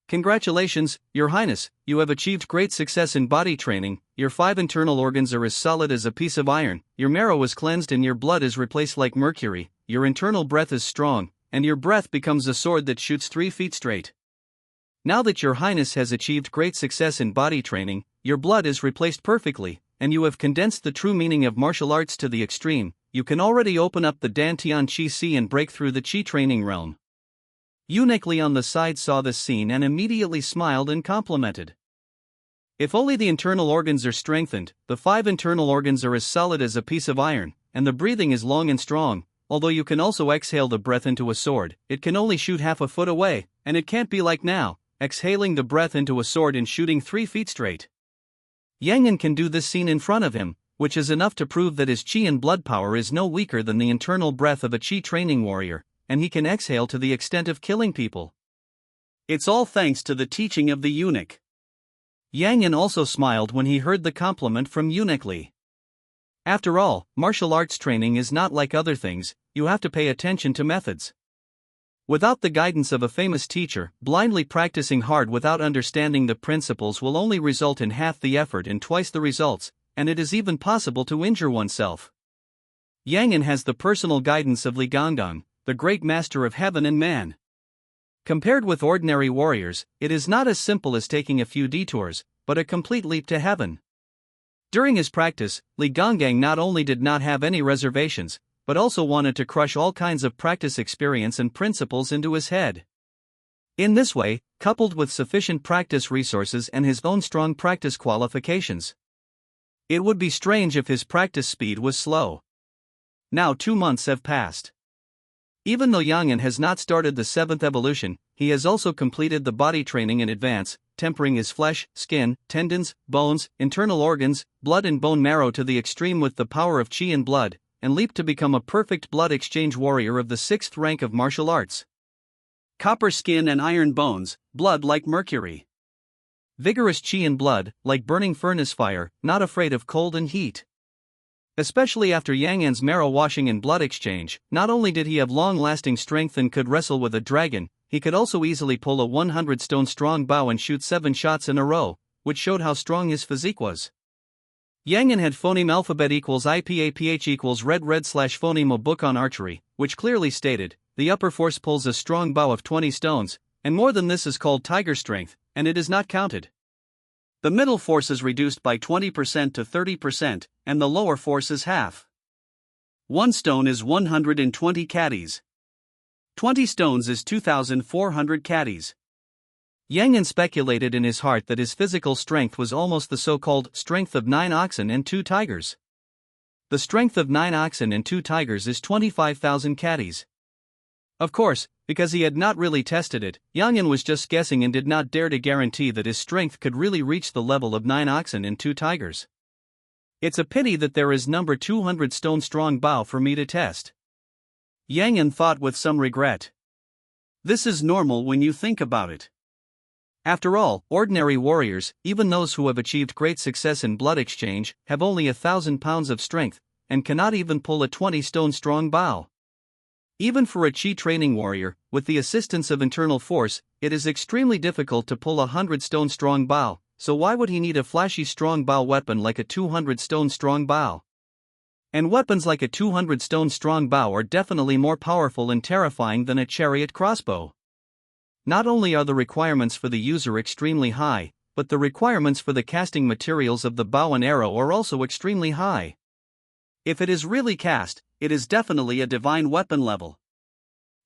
Congratulations, Your Highness, you have achieved great success in body training. Your 5 internal organs are as solid as a piece of iron, your marrow is cleansed and your blood is replaced like mercury, your internal breath is strong, and your breath becomes a sword that shoots 3 feet straight. Now that Your Highness has achieved great success in body training, your blood is replaced perfectly, and you have condensed the true meaning of martial arts to the extreme. You can already open up the Dantian Chi Sea and break through the Chi training realm. Eunuch Li on the side saw this scene and immediately smiled and complimented. If only the internal organs are strengthened, the 5 internal organs are as solid as a piece of iron, and the breathing is long and strong. Although you can also exhale the breath into a sword, it can only shoot half a foot away, and it can't be like now, exhaling the breath into a sword and shooting 3 feet straight. Yang An can do this scene in front of him, which is enough to prove that his chi and blood power is no weaker than the internal breath of a chi training warrior, and he can exhale to the extent of killing people. It's all thanks to the teaching of the eunuch. Yang An also smiled when he heard the compliment from Eunuch Li. After all, martial arts training is not like other things, you have to pay attention to methods. Without the guidance of a famous teacher, blindly practicing hard without understanding the principles will only result in half the effort and twice the results, and it is even possible to injure oneself. Yang An has the personal guidance of Li Gangdong, the great master of heaven and man. Compared with ordinary warriors, it is not as simple as taking a few detours, but a complete leap to heaven. During his practice, Li Gangdong not only did not have any reservations, but also wanted to crush all kinds of practice experience and principles into his head. In this way, coupled with sufficient practice resources and his own strong practice qualifications, it would be strange if his practice speed was slow. Now 2 months have passed. Even though Yang An has not started the 7th evolution, he has also completed the body training in advance, tempering his flesh, skin, tendons, bones, internal organs, blood and bone marrow to the extreme with the power of qi and blood, and leaped to become a perfect blood exchange warrior of the 6th rank of martial arts. Copper skin and iron bones, blood like mercury. Vigorous qi and blood, like burning furnace fire, not afraid of cold and heat. Especially after Yang An's marrow washing and blood exchange, not only did he have long-lasting strength and could wrestle with a dragon, he could also easily pull a 100-stone strong bow and shoot 7 shots in a row, which showed how strong his physique was. Yang An had phoneme alphabet equals IPAPH equals red /phoneme a book on archery, which clearly stated, the upper force pulls a strong bow of 20 stones, and more than this is called tiger strength, and it is not counted. The middle force is reduced by 20% to 30%, and the lower force is half. 1 stone is 120 caddies. 20 stones is 2,400 caddies. Yang An speculated in his heart that his physical strength was almost the so-called strength of 9 oxen and 2 tigers. The strength of 9 oxen and 2 tigers is 25,000 caddies. Of course, because he had not really tested it, Yang An was just guessing and did not dare to guarantee that his strength could really reach the level of 9 oxen and 2 tigers. It's a pity that there is number 200 stone strong bow for me to test. Yang An thought with some regret. This is normal when you think about it. After all, ordinary warriors, even those who have achieved great success in blood exchange, have only 1,000 pounds of strength, and cannot even pull a 20-stone strong bow. Even for a qi training warrior, with the assistance of internal force, it is extremely difficult to pull a 100-stone strong bow, so why would he need a flashy strong bow weapon like a 200-stone strong bow? And weapons like a 200-stone strong bow are definitely more powerful and terrifying than a chariot crossbow. Not only are the requirements for the user extremely high, but the requirements for the casting materials of the bow and arrow are also extremely high. If it is really cast, it is definitely a divine weapon level.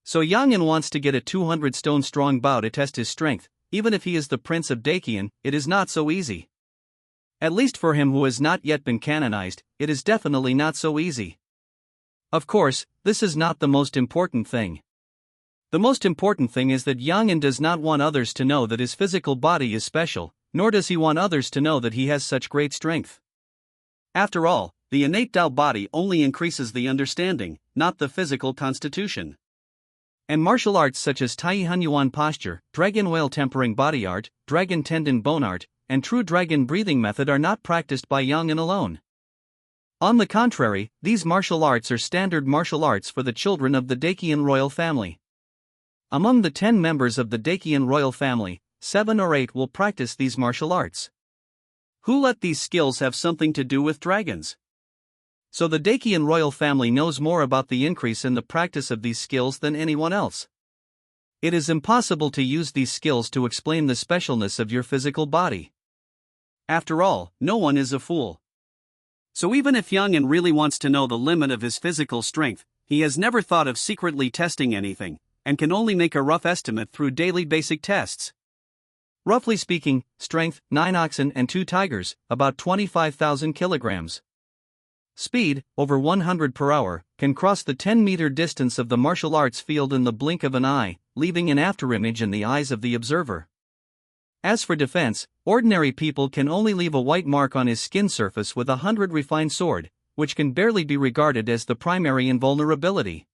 So Yang An wants to get a 200-stone strong bow to test his strength. Even if he is the Prince of Dakian, it is not so easy. At least for him who has not yet been canonized, it is definitely not so easy. Of course, this is not the most important thing. The most important thing is that Yang An does not want others to know that his physical body is special, nor does he want others to know that he has such great strength. After all, the innate Tao body only increases the understanding, not the physical constitution. And martial arts such as Tai Hunyuan posture, dragon whale tempering body art, dragon tendon bone art, and true dragon breathing method are not practiced by Yang An alone. On the contrary, these martial arts are standard martial arts for the children of the Dakian royal family. Among the 10 members of the Dakian royal family, 7 or 8 will practice these martial arts. Who let these skills have something to do with dragons? So the Dakian royal family knows more about the increase in the practice of these skills than anyone else. It is impossible to use these skills to explain the specialness of your physical body. After all, no one is a fool. So even if Yang An really wants to know the limit of his physical strength, he has never thought of secretly testing anything, and can only make a rough estimate through daily basic tests. Roughly speaking, strength, 9 oxen and 2 tigers, about 25,000 kilograms. Speed, over 100 per hour, can cross the 10-meter distance of the martial arts field in the blink of an eye, leaving an afterimage in the eyes of the observer. As for defense, ordinary people can only leave a white mark on his skin surface with a 100 refined sword, which can barely be regarded as the primary invulnerability.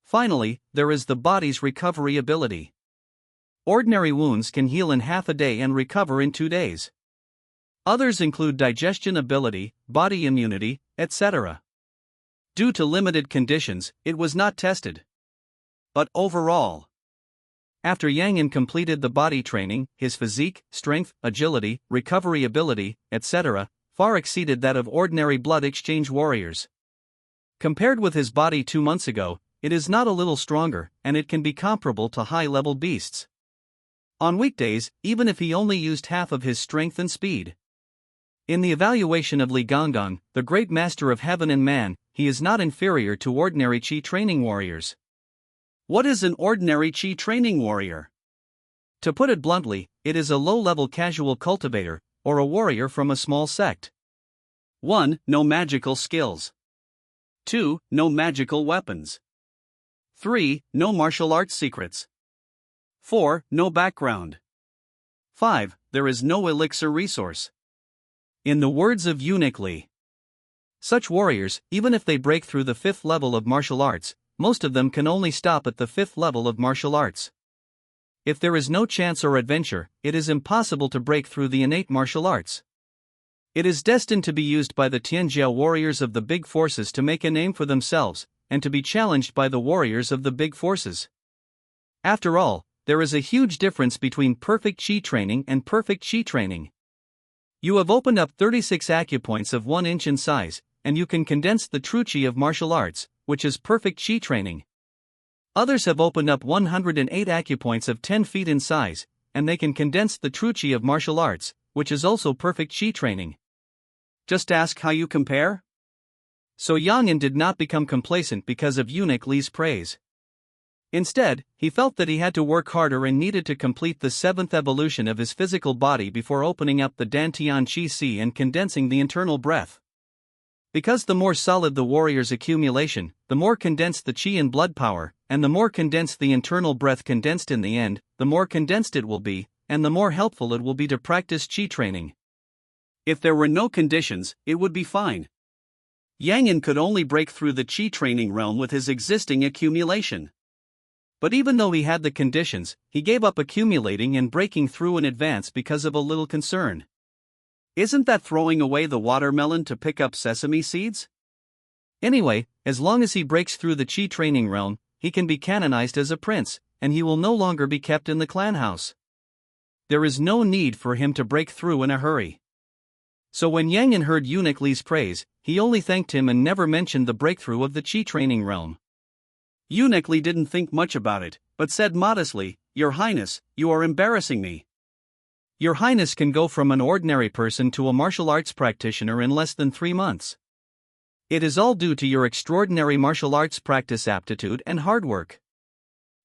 Finally, there is the body's recovery ability. Ordinary wounds can heal in half a day and recover in 2 days. Others include digestion ability, body immunity, etc. Due to limited conditions, it was not tested. but overall. After Yang In completed the body training, his physique, strength, agility, recovery ability, etc., far exceeded that of ordinary blood exchange warriors. Compared with his body 2 months ago, it is not a little stronger, and it can be comparable to high-level beasts. On weekdays, even if he only used half of his strength and speed. In the evaluation of Li Gongong, the great master of heaven and man, he is not inferior to ordinary Qi training warriors. What is an ordinary Qi training warrior? To put it bluntly, it is a low-level casual cultivator, or a warrior from a small sect. 1. No magical skills. 2. No magical weapons. 3. No martial arts secrets. 4. No background. 5. There is no elixir resource. In the words of Eunuch Lee, such warriors, even if they break through the 5th level of martial arts, most of them can only stop at the 5th level of martial arts. If there is no chance or adventure, it is impossible to break through the innate martial arts. It is destined to be used by the Tianjiao warriors of the big forces to make a name for themselves, and to be challenged by the warriors of the big forces. After all, there is a huge difference between perfect Qi training and perfect Qi training. You have opened up 36 acupoints of 1 inch in size, and you can condense the true Qi of martial arts, which is perfect Qi training. Others have opened up 108 acupoints of 10 feet in size, and they can condense the true Qi of martial arts, which is also perfect Qi training. Just ask how you compare? So Yang In did not become complacent because of Eunuch Lee's praise. Instead, he felt that he had to work harder and needed to complete the 7th evolution of his physical body before opening up the Dantian Qi Si and condensing the internal breath. Because the more solid the warrior's accumulation, the more condensed the Qi and blood power, and the more condensed the internal breath condensed in the end, the more condensed it will be, and the more helpful it will be to practice Qi training. If there were no conditions, it would be fine. Yang In could only break through the Qi training realm with his existing accumulation. But even though he had the conditions, he gave up accumulating and breaking through in advance because of a little concern. Isn't that throwing away the watermelon to pick up sesame seeds? Anyway, as long as he breaks through the Qi training realm, he can be canonized as a prince, and he will no longer be kept in the clan house. There is no need for him to break through in a hurry. So when Yang In heard Eunuch Lee's praise, he only thanked him and never mentioned the breakthrough of the Qi training realm. Eunuch Lee didn't think much about it, but said modestly, "Your Highness, you are embarrassing me. Your Highness can go from an ordinary person to a martial arts practitioner in less than 3 months. It is all due to your extraordinary martial arts practice aptitude and hard work.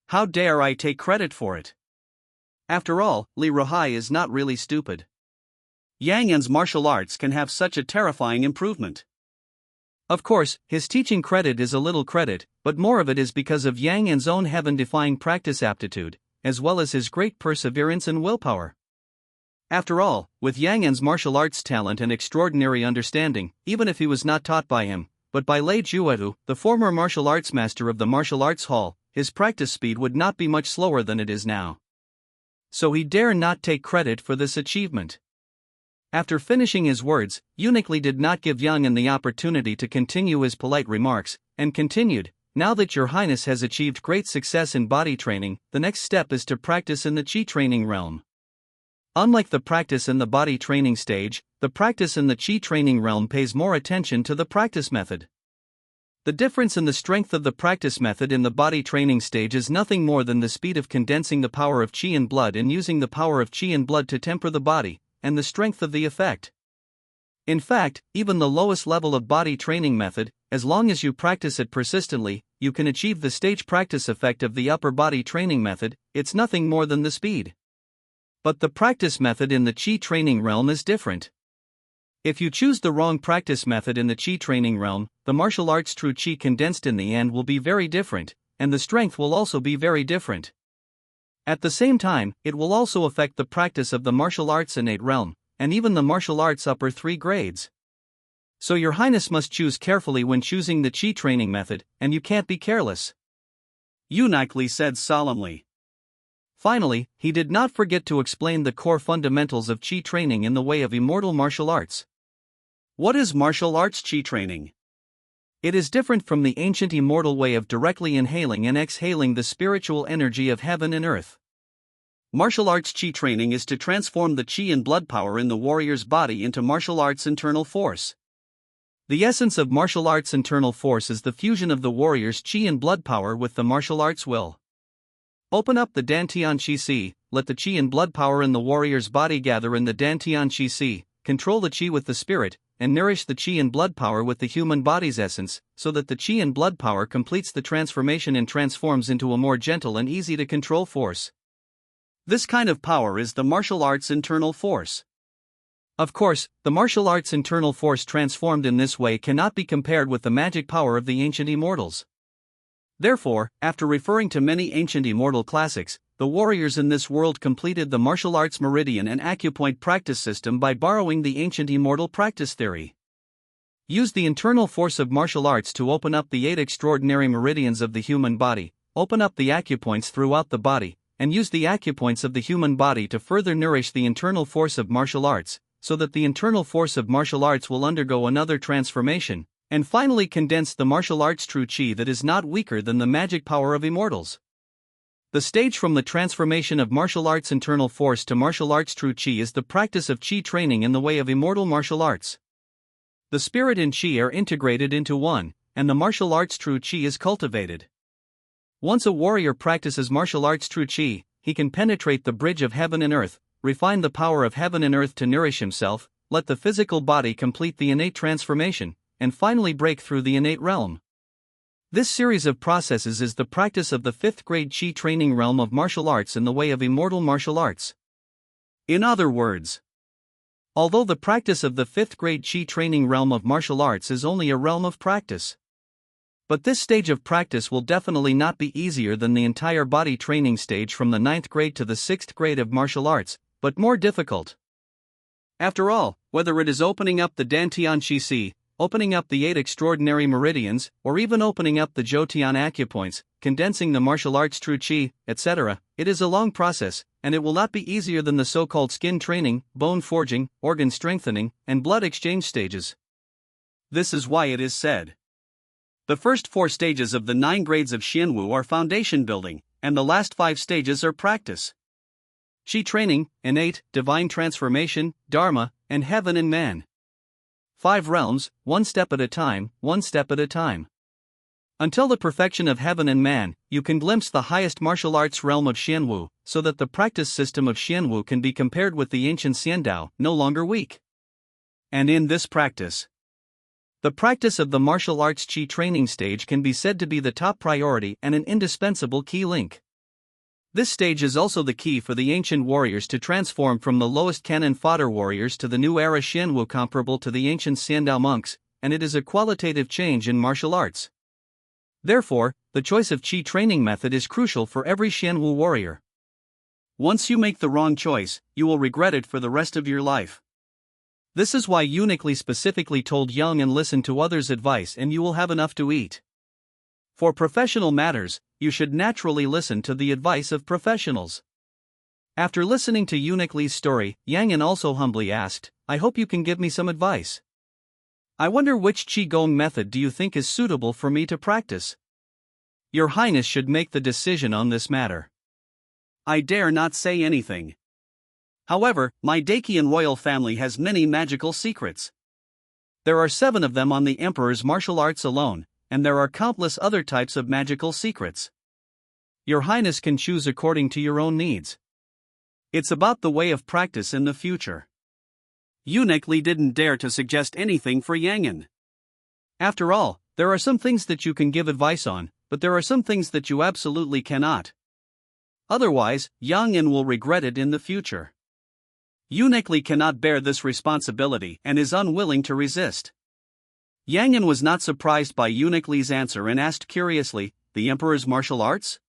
How dare I take credit for it? After all, Li Ruhai is not really stupid. Yang In's martial arts can have such a terrifying improvement." Of course, his teaching credit is a little credit, but more of it is because of Yang In's own heaven-defying practice aptitude, as well as his great perseverance and willpower. After all, with Yang In's martial arts talent and extraordinary understanding, even if he was not taught by him, but by Lei Juetu, the former martial arts master of the martial arts hall, his practice speed would not be much slower than it is now. So he dare not take credit for this achievement. After finishing his words, Eunuch Lee did not give Yang In the opportunity to continue his polite remarks, and continued, "Now that your Highness has achieved great success in body training, the next step is to practice in the Qi training realm. Unlike the practice in the body training stage, the practice in the Qi training realm pays more attention to the practice method. The difference in the strength of the practice method in the body training stage is nothing more than the speed of condensing the power of Qi and blood and using the power of Qi and blood to temper the body, and the strength of the effect. In fact, even the lowest level of body training method, as long as you practice it persistently, you can achieve the stage practice effect of the upper body training method. It's nothing more than the speed. But the practice method in the Qi training realm is different. If you choose the wrong practice method in the Qi training realm, the martial arts true Qi condensed in the end will be very different, and the strength will also be very different. At the same time, it will also affect the practice of the martial arts innate realm, and even the martial arts upper 3 grades. So your Highness must choose carefully when choosing the Qi training method, and you can't be careless," Eunuch Lee said solemnly. Finally, he did not forget to explain the core fundamentals of Qi training in the way of immortal martial arts. What is martial arts Qi training? It is different from the ancient immortal way of directly inhaling and exhaling the spiritual energy of heaven and earth. Martial arts chi training is to transform the chi and blood power in the warrior's body into martial arts internal force. The essence of martial arts internal force is the fusion of the warrior's chi and blood power with the martial arts will. Open up the Dantian Chi Si, let the chi and blood power in the warrior's body gather in the Dantian Chi Si, control the chi with the spirit, and nourish the chi and blood power with the human body's essence, so that the chi and blood power completes the transformation and transforms into a more gentle and easy to control force. This kind of power is the martial arts internal force. Of course, the martial arts internal force transformed in this way cannot be compared with the magic power of the ancient immortals. Therefore, after referring to many ancient immortal classics, the warriors in this world completed the martial arts meridian and acupoint practice system by borrowing the ancient immortal practice theory. Use the internal force of martial arts to open up the 8 extraordinary meridians of the human body, open up the acupoints throughout the body, and use the acupoints of the human body to further nourish the internal force of martial arts, so that the internal force of martial arts will undergo another transformation, and finally condense the martial arts true chi that is not weaker than the magic power of immortals. The stage from the transformation of martial arts internal force to martial arts true chi is the practice of chi training in the way of immortal martial arts. The spirit and chi are integrated into one, and the martial arts true chi is cultivated. Once a warrior practices martial arts true chi, he can penetrate the bridge of heaven and earth, refine the power of heaven and earth to nourish himself, let the physical body complete the innate transformation, and finally break through the innate realm. This series of processes is the practice of the 5th grade chi training realm of martial arts in the way of immortal martial arts. In other words, although the practice of the 5th grade chi training realm of martial arts is only a realm of practice, but this stage of practice will definitely not be easier than the entire body training stage from the 9th grade to the 6th grade of martial arts, but more difficult. After all, whether it is opening up the Dantian Chi Si, opening up the 8 extraordinary meridians, or even opening up the Jotian acupoints, condensing the martial arts true chi, etc., it is a long process, and it will not be easier than the so-called skin training, bone forging, organ strengthening, and blood exchange stages. This is why it is said, the first 4 stages of the 9 grades of Xianwu are foundation building, and the last 5 stages are practice. Chi training, innate, divine transformation, dharma, and heaven and man. 5 realms, 1 step at a time, 1 step at a time. Until the perfection of heaven and man, you can glimpse the highest martial arts realm of Xianwu, so that the practice system of Xianwu can be compared with the ancient Xiandao, no longer weak. And in this practice, the practice of the martial arts chi training stage can be said to be the top priority and an indispensable key link. This stage is also the key for the ancient warriors to transform from the lowest canon fodder warriors to the new era Xianwu comparable to the ancient Xiandao monks, and it is a qualitative change in martial arts. Therefore, the choice of chi training method is crucial for every Xianwu warrior. Once you make the wrong choice, you will regret it for the rest of your life. This is why uniquely specifically told young and listen to others' advice and you will have enough to eat. For professional matters, you should naturally listen to the advice of professionals. After listening to Uniquely's story, Yang An also humbly asked, I hope you can give me some advice. I wonder which Qigong method do you think is suitable for me to practice? Your Highness should make the decision on this matter. I dare not say anything. However, my Dakian royal family has many magical secrets. There are 7 of them on the Emperor's martial arts alone, and there are countless other types of magical secrets. Your Highness can choose according to your own needs. It's about the way of practice in the future. Uniquely didn't dare to suggest anything for Yang An. After all, there are some things that you can give advice on, but there are some things that you absolutely cannot. Otherwise, Yang An will regret it in the future. Uniquely cannot bear this responsibility and is unwilling to resist. Yang An was not surprised by Uniquely's answer and asked curiously, the Emperor's martial arts?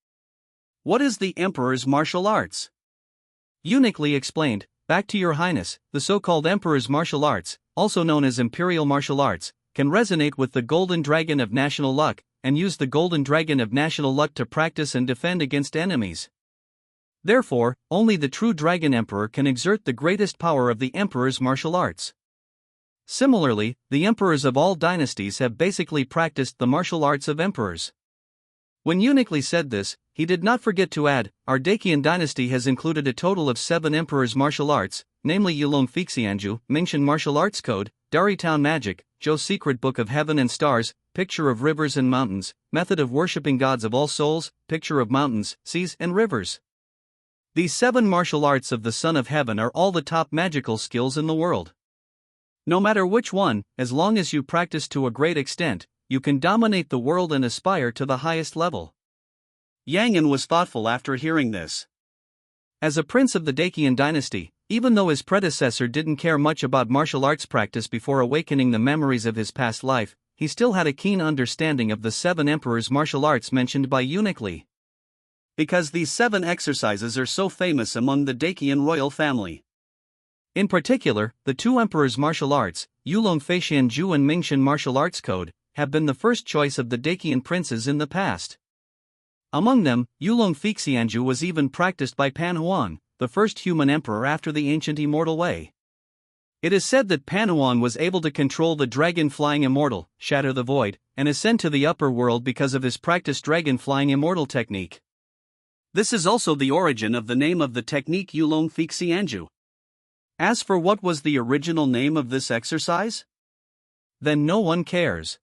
What is the Emperor's martial arts? Uniquely explained, back to your Highness, the so-called Emperor's martial arts, also known as Imperial martial arts, can resonate with the Golden Dragon of National Luck, and use the Golden Dragon of National Luck to practice and defend against enemies. Therefore, only the true Dragon Emperor can exert the greatest power of the Emperor's martial arts. Similarly, the emperors of all dynasties have basically practiced the martial arts of emperors. When uniquely said this, he did not forget to add, our Dacian dynasty has included a total of 7 emperors' martial arts, namely Yulong Fixianju, Mingxian Martial Arts Code, Dari Town Magic, Zhou's Secret Book of Heaven and Stars, Picture of Rivers and Mountains, Method of Worshipping Gods of All Souls, Picture of Mountains, Seas and Rivers. These 7 martial arts of the Son of Heaven are all the top magical skills in the world. No matter which one, as long as you practice to a great extent, you can dominate the world and aspire to the highest level. Yang An was thoughtful after hearing this. As a prince of the Dacian dynasty, even though his predecessor didn't care much about martial arts practice before awakening the memories of his past life, he still had a keen understanding of the 7 emperors' martial arts mentioned by Uniquely. Because these 7 exercises are so famous among the Dacian royal family. In particular, the 2 emperors' martial arts, Yulong Feixianju and Mingxian Martial Arts Code, have been the first choice of the Dacian princes in the past. Among them, Yulong Fixianju was even practiced by Pan Huan, the first human emperor after the ancient immortal way. It is said that Pan Huan was able to control the dragon-flying immortal, shatter the void, and ascend to the upper world because of his practiced dragon-flying immortal technique. This is also the origin of the name of the technique Yulong Fixianju. As for what was the original name of this exercise? Then no one cares.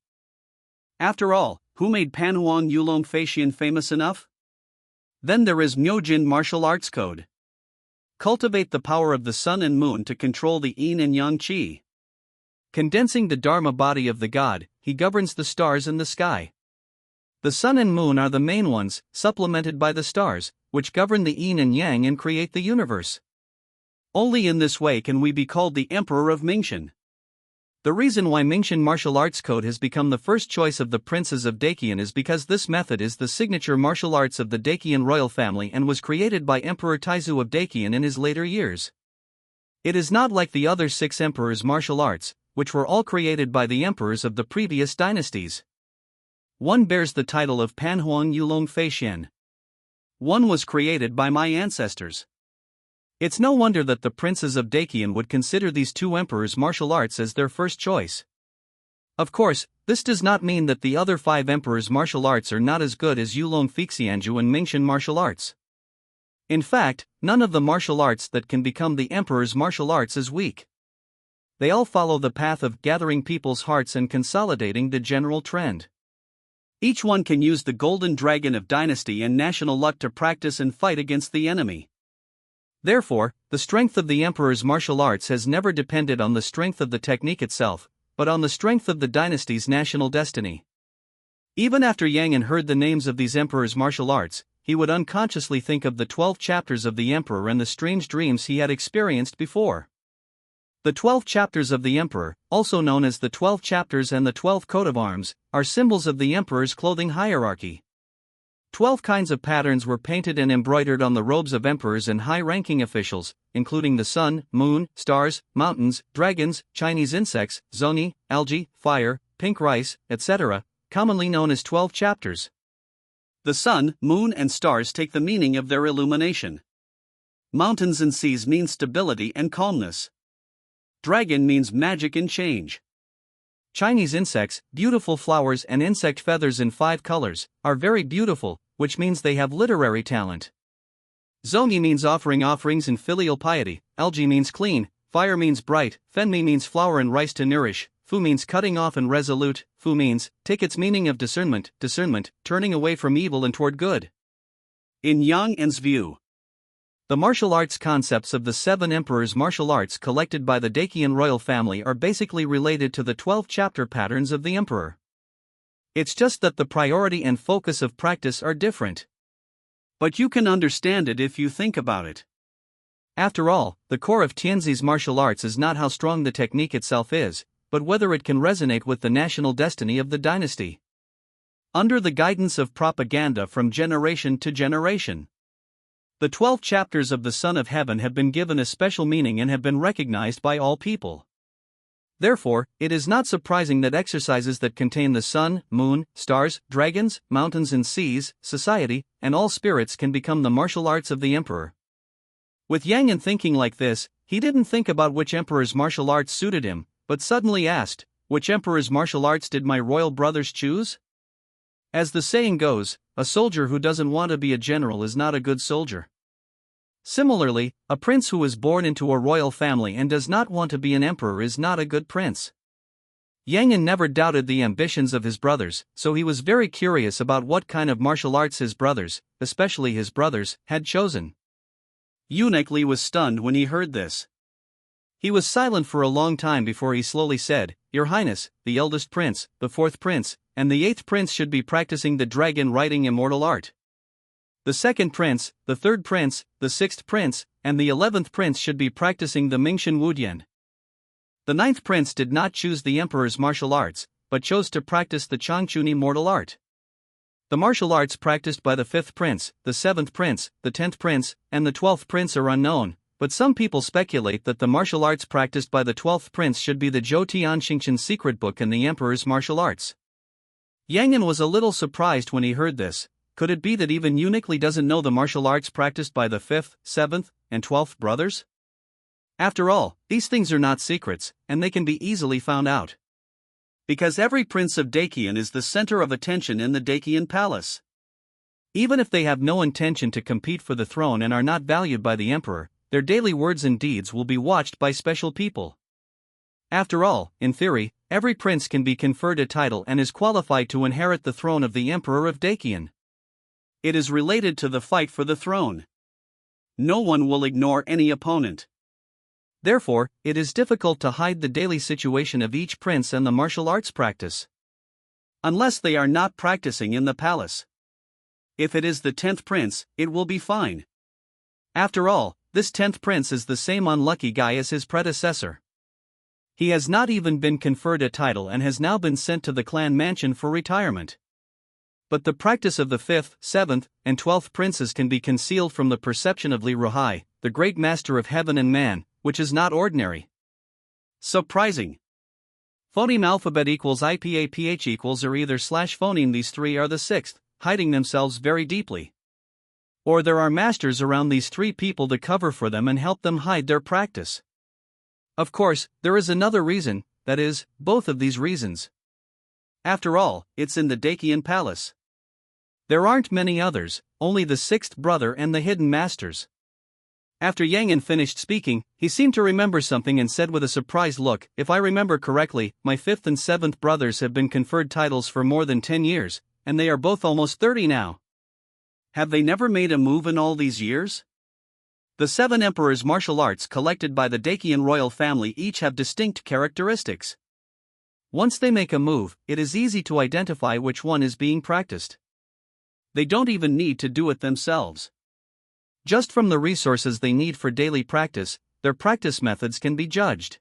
After all, who made Pan Huan Yulong Feixian famous enough? Then there is Myojin Martial Arts Code. Cultivate the power of the sun and moon to control the yin and yang qi. Condensing the dharma body of the god, he governs the stars in the sky. The sun and moon are the main ones, supplemented by the stars, which govern the yin and yang and create the universe. Only in this way can we be called the Emperor of Mingxian. The reason why Mingxian Martial Arts Code has become the first choice of the princes of Dacian is because this method is the signature martial arts of the Dacian royal family and was created by Emperor Taizu of Dacian in his later years. It is not like the other 6 emperors' martial arts, which were all created by the emperors of the previous dynasties. One bears the title of Pan Huan Yulong Feixian. One was created by my ancestors. It's no wonder that the princes of Dacian would consider these 2 emperors' martial arts as their first choice. Of course, this does not mean that the other 5 emperors' martial arts are not as good as Yulong Fixianju and Mingxian martial arts. In fact, none of the martial arts that can become the emperor's martial arts is weak. They all follow the path of gathering people's hearts and consolidating the general trend. Each one can use the golden dragon of dynasty and national luck to practice and fight against the enemy. Therefore, the strength of the emperor's martial arts has never depended on the strength of the technique itself, but on the strength of the dynasty's national destiny. Even after Yang An heard the names of these emperors' martial arts, he would unconsciously think of the 12 chapters of the emperor and the strange dreams he had experienced before. The 12 chapters of the emperor, also known as the 12 chapters and the 12 coat of arms, are symbols of the emperor's clothing hierarchy. 12 kinds of patterns were painted and embroidered on the robes of emperors and high-ranking officials, including the sun, moon, stars, mountains, dragons, Chinese insects, zoni, algae, fire, pink rice, etc., commonly known as 12 chapters. The sun, moon and stars take the meaning of their illumination. Mountains and seas mean stability and calmness. Dragon means magic and change. Chinese insects, beautiful flowers and insect feathers in 5 colors, are very beautiful, which means they have literary talent. Zoni means offering offerings and filial piety, algae means clean, fire means bright, fenmi means flour and rice to nourish, fu means cutting off and resolute, fu means, take its meaning of discernment, turning away from evil and toward good. In Yang An's view, the martial arts concepts of the 7 emperors' martial arts collected by the Dacian royal family are basically related to the 12 chapter patterns of the emperor. It's just that the priority and focus of practice are different. But you can understand it if you think about it. After all, the core of Tianzi's martial arts is not how strong the technique itself is, but whether it can resonate with the national destiny of the dynasty. Under the guidance of propaganda from generation to generation, the 12 chapters of the Son of Heaven have been given a special meaning and have been recognized by all people. Therefore, it is not surprising that exercises that contain the sun, moon, stars, dragons, mountains and seas, society, and all spirits can become the martial arts of the emperor. With Yang An thinking like this, he didn't think about which emperor's martial arts suited him, but suddenly asked, "Which emperor's martial arts did my royal brothers choose?" As the saying goes, a soldier who doesn't want to be a general is not a good soldier. Similarly, a prince who is born into a royal family and does not want to be an emperor is not a good prince. Yang An never doubted the ambitions of his brothers, so he was very curious about what kind of martial arts his brothers, especially his brothers, had chosen. Eunuch Li was stunned when he heard this. He was silent for a long time before he slowly said, "Your Highness, the eldest prince, the fourth prince, and the eighth prince should be practicing the dragon-riding immortal art. The second prince, the third prince, the sixth prince, and the 11th prince should be practicing the Mingxian Wudian. The ninth prince did not choose the emperor's martial arts, but chose to practice the Changchun mortal art. The martial arts practiced by the fifth prince, the seventh prince, the 10th prince, and the 12th prince are unknown, but some people speculate that the martial arts practiced by the 12th prince should be the Zhou Tianxingqian's secret book in the emperor's martial arts." Yang An was a little surprised when he heard this. Could it be that even Eunuch Li doesn't know the martial arts practiced by the 5th, 7th, and 12th brothers? After all, these things are not secrets, and they can be easily found out. Because every prince of Dacian is the center of attention in the Dacian palace. Even if they have no intention to compete for the throne and are not valued by the emperor, their daily words and deeds will be watched by special people. After all, in theory, every prince can be conferred a title and is qualified to inherit the throne of the emperor of Dacian. It is related to the fight for the throne. No one will ignore any opponent. Therefore, it is difficult to hide the daily situation of each prince and the martial arts practice. Unless they are not practicing in the palace. If it is the 10th prince, it will be fine. After all, this 10th prince is the same unlucky guy as his predecessor. He has not even been conferred a title and has now been sent to the clan mansion for retirement. But the practice of the 5th, 7th, and 12th princes can be concealed from the perception of Li Ruhai, the great master of heaven and man, which is not ordinary. Surprising. Phoneme alphabet equals IPAPH equals or either slash phoneme. These three are the 6th, hiding themselves very deeply. Or there are masters around these three people to cover for them and help them hide their practice. Of course, there is another reason, that is, both of these reasons. After all, it's in the Dacian palace. There aren't many others, only the 6th brother and the hidden masters. After Yang An finished speaking, he seemed to remember something and said with a surprised look, "If I remember correctly, my 5th and 7th brothers have been conferred titles for more than 10 years, and they are both almost 30 now. Have they never made a move in all these years?" The 7 emperors' martial arts collected by the Dacian royal family each have distinct characteristics. Once they make a move, it is easy to identify which one is being practiced. They don't even need to do it themselves. Just from the resources they need for daily practice, their practice methods can be judged.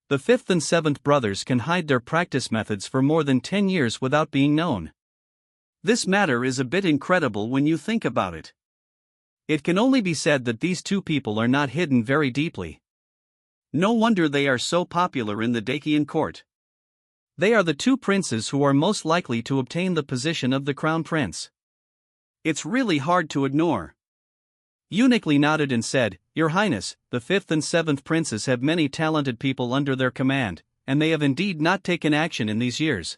The 5th and 7th brothers can hide their practice methods for more than 10 years without being known. This matter is a bit incredible when you think about it. It can only be said that these two people are not hidden very deeply. No wonder they are so popular in the Dacian court. They are the two princes who are most likely to obtain the position of the crown prince. It's really hard to ignore. Eunuch Li nodded and said, "Your Highness, the 5th and 7th princes have many talented people under their command, and they have indeed not taken action in these years.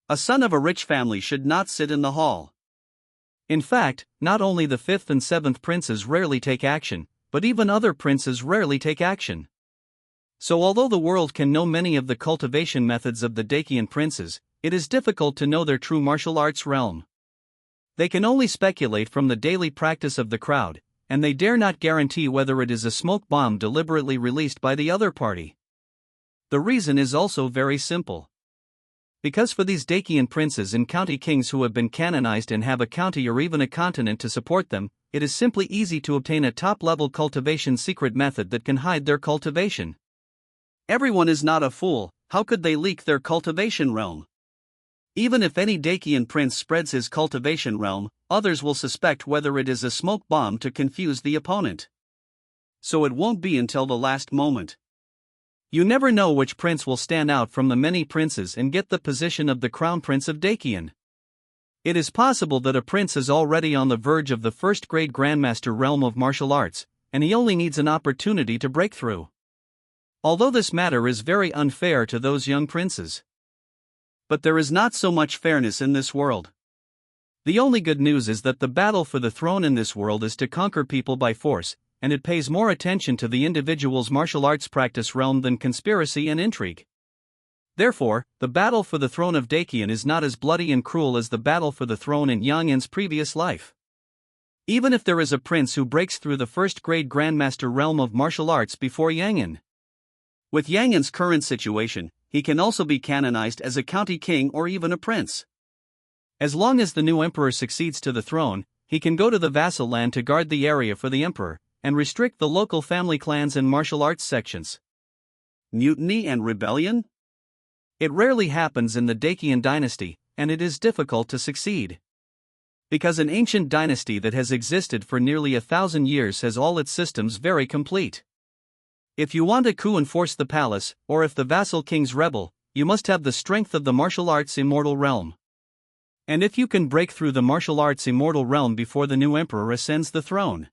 A son of a rich family should not sit in the hall." In fact, not only the 5th and 7th princes rarely take action, but even other princes rarely take action. So although the world can know many of the cultivation methods of the Dacian princes, it is difficult to know their true martial arts realm. They can only speculate from the daily practice of the crowd, and they dare not guarantee whether it is a smoke bomb deliberately released by the other party. The reason is also very simple. Because for these Dacian princes and county kings who have been canonized and have a county or even a continent to support them, it is simply easy to obtain a top-level cultivation secret method that can hide their cultivation. Everyone is not a fool, how could they leak their cultivation realm? Even if any Dacian prince spreads his cultivation realm, others will suspect whether it is a smoke bomb to confuse the opponent. So it won't be until the last moment. You never know which prince will stand out from the many princes and get the position of the crown prince of Dacian. It is possible that a prince is already on the verge of the first-grade grandmaster realm of martial arts, and he only needs an opportunity to break through. Although this matter is very unfair to those young princes. But there is not so much fairness in this world. The only good news is that the battle for the throne in this world is to conquer people by force, and it pays more attention to the individual's martial arts practice realm than conspiracy and intrigue. Therefore, the battle for the throne of Dakian is not as bloody and cruel as the battle for the throne in Yang Yan's previous life. Even if there is a prince who breaks through the first-grade grandmaster realm of martial arts before Yang Yan. With Yang Yan's current situation, he can also be canonized as a county king or even a prince. As long as the new emperor succeeds to the throne, he can go to the vassal land to guard the area for the emperor, and restrict the local family clans and martial arts sections. Mutiny and rebellion? It rarely happens in the Dakian dynasty, and it is difficult to succeed. Because an ancient dynasty that has existed for nearly 1,000 years has all its systems very complete. If you want a coup and force the palace, or if the vassal kings rebel, you must have the strength of the martial arts immortal realm. And if you can break through the martial arts immortal realm before the new emperor ascends the throne,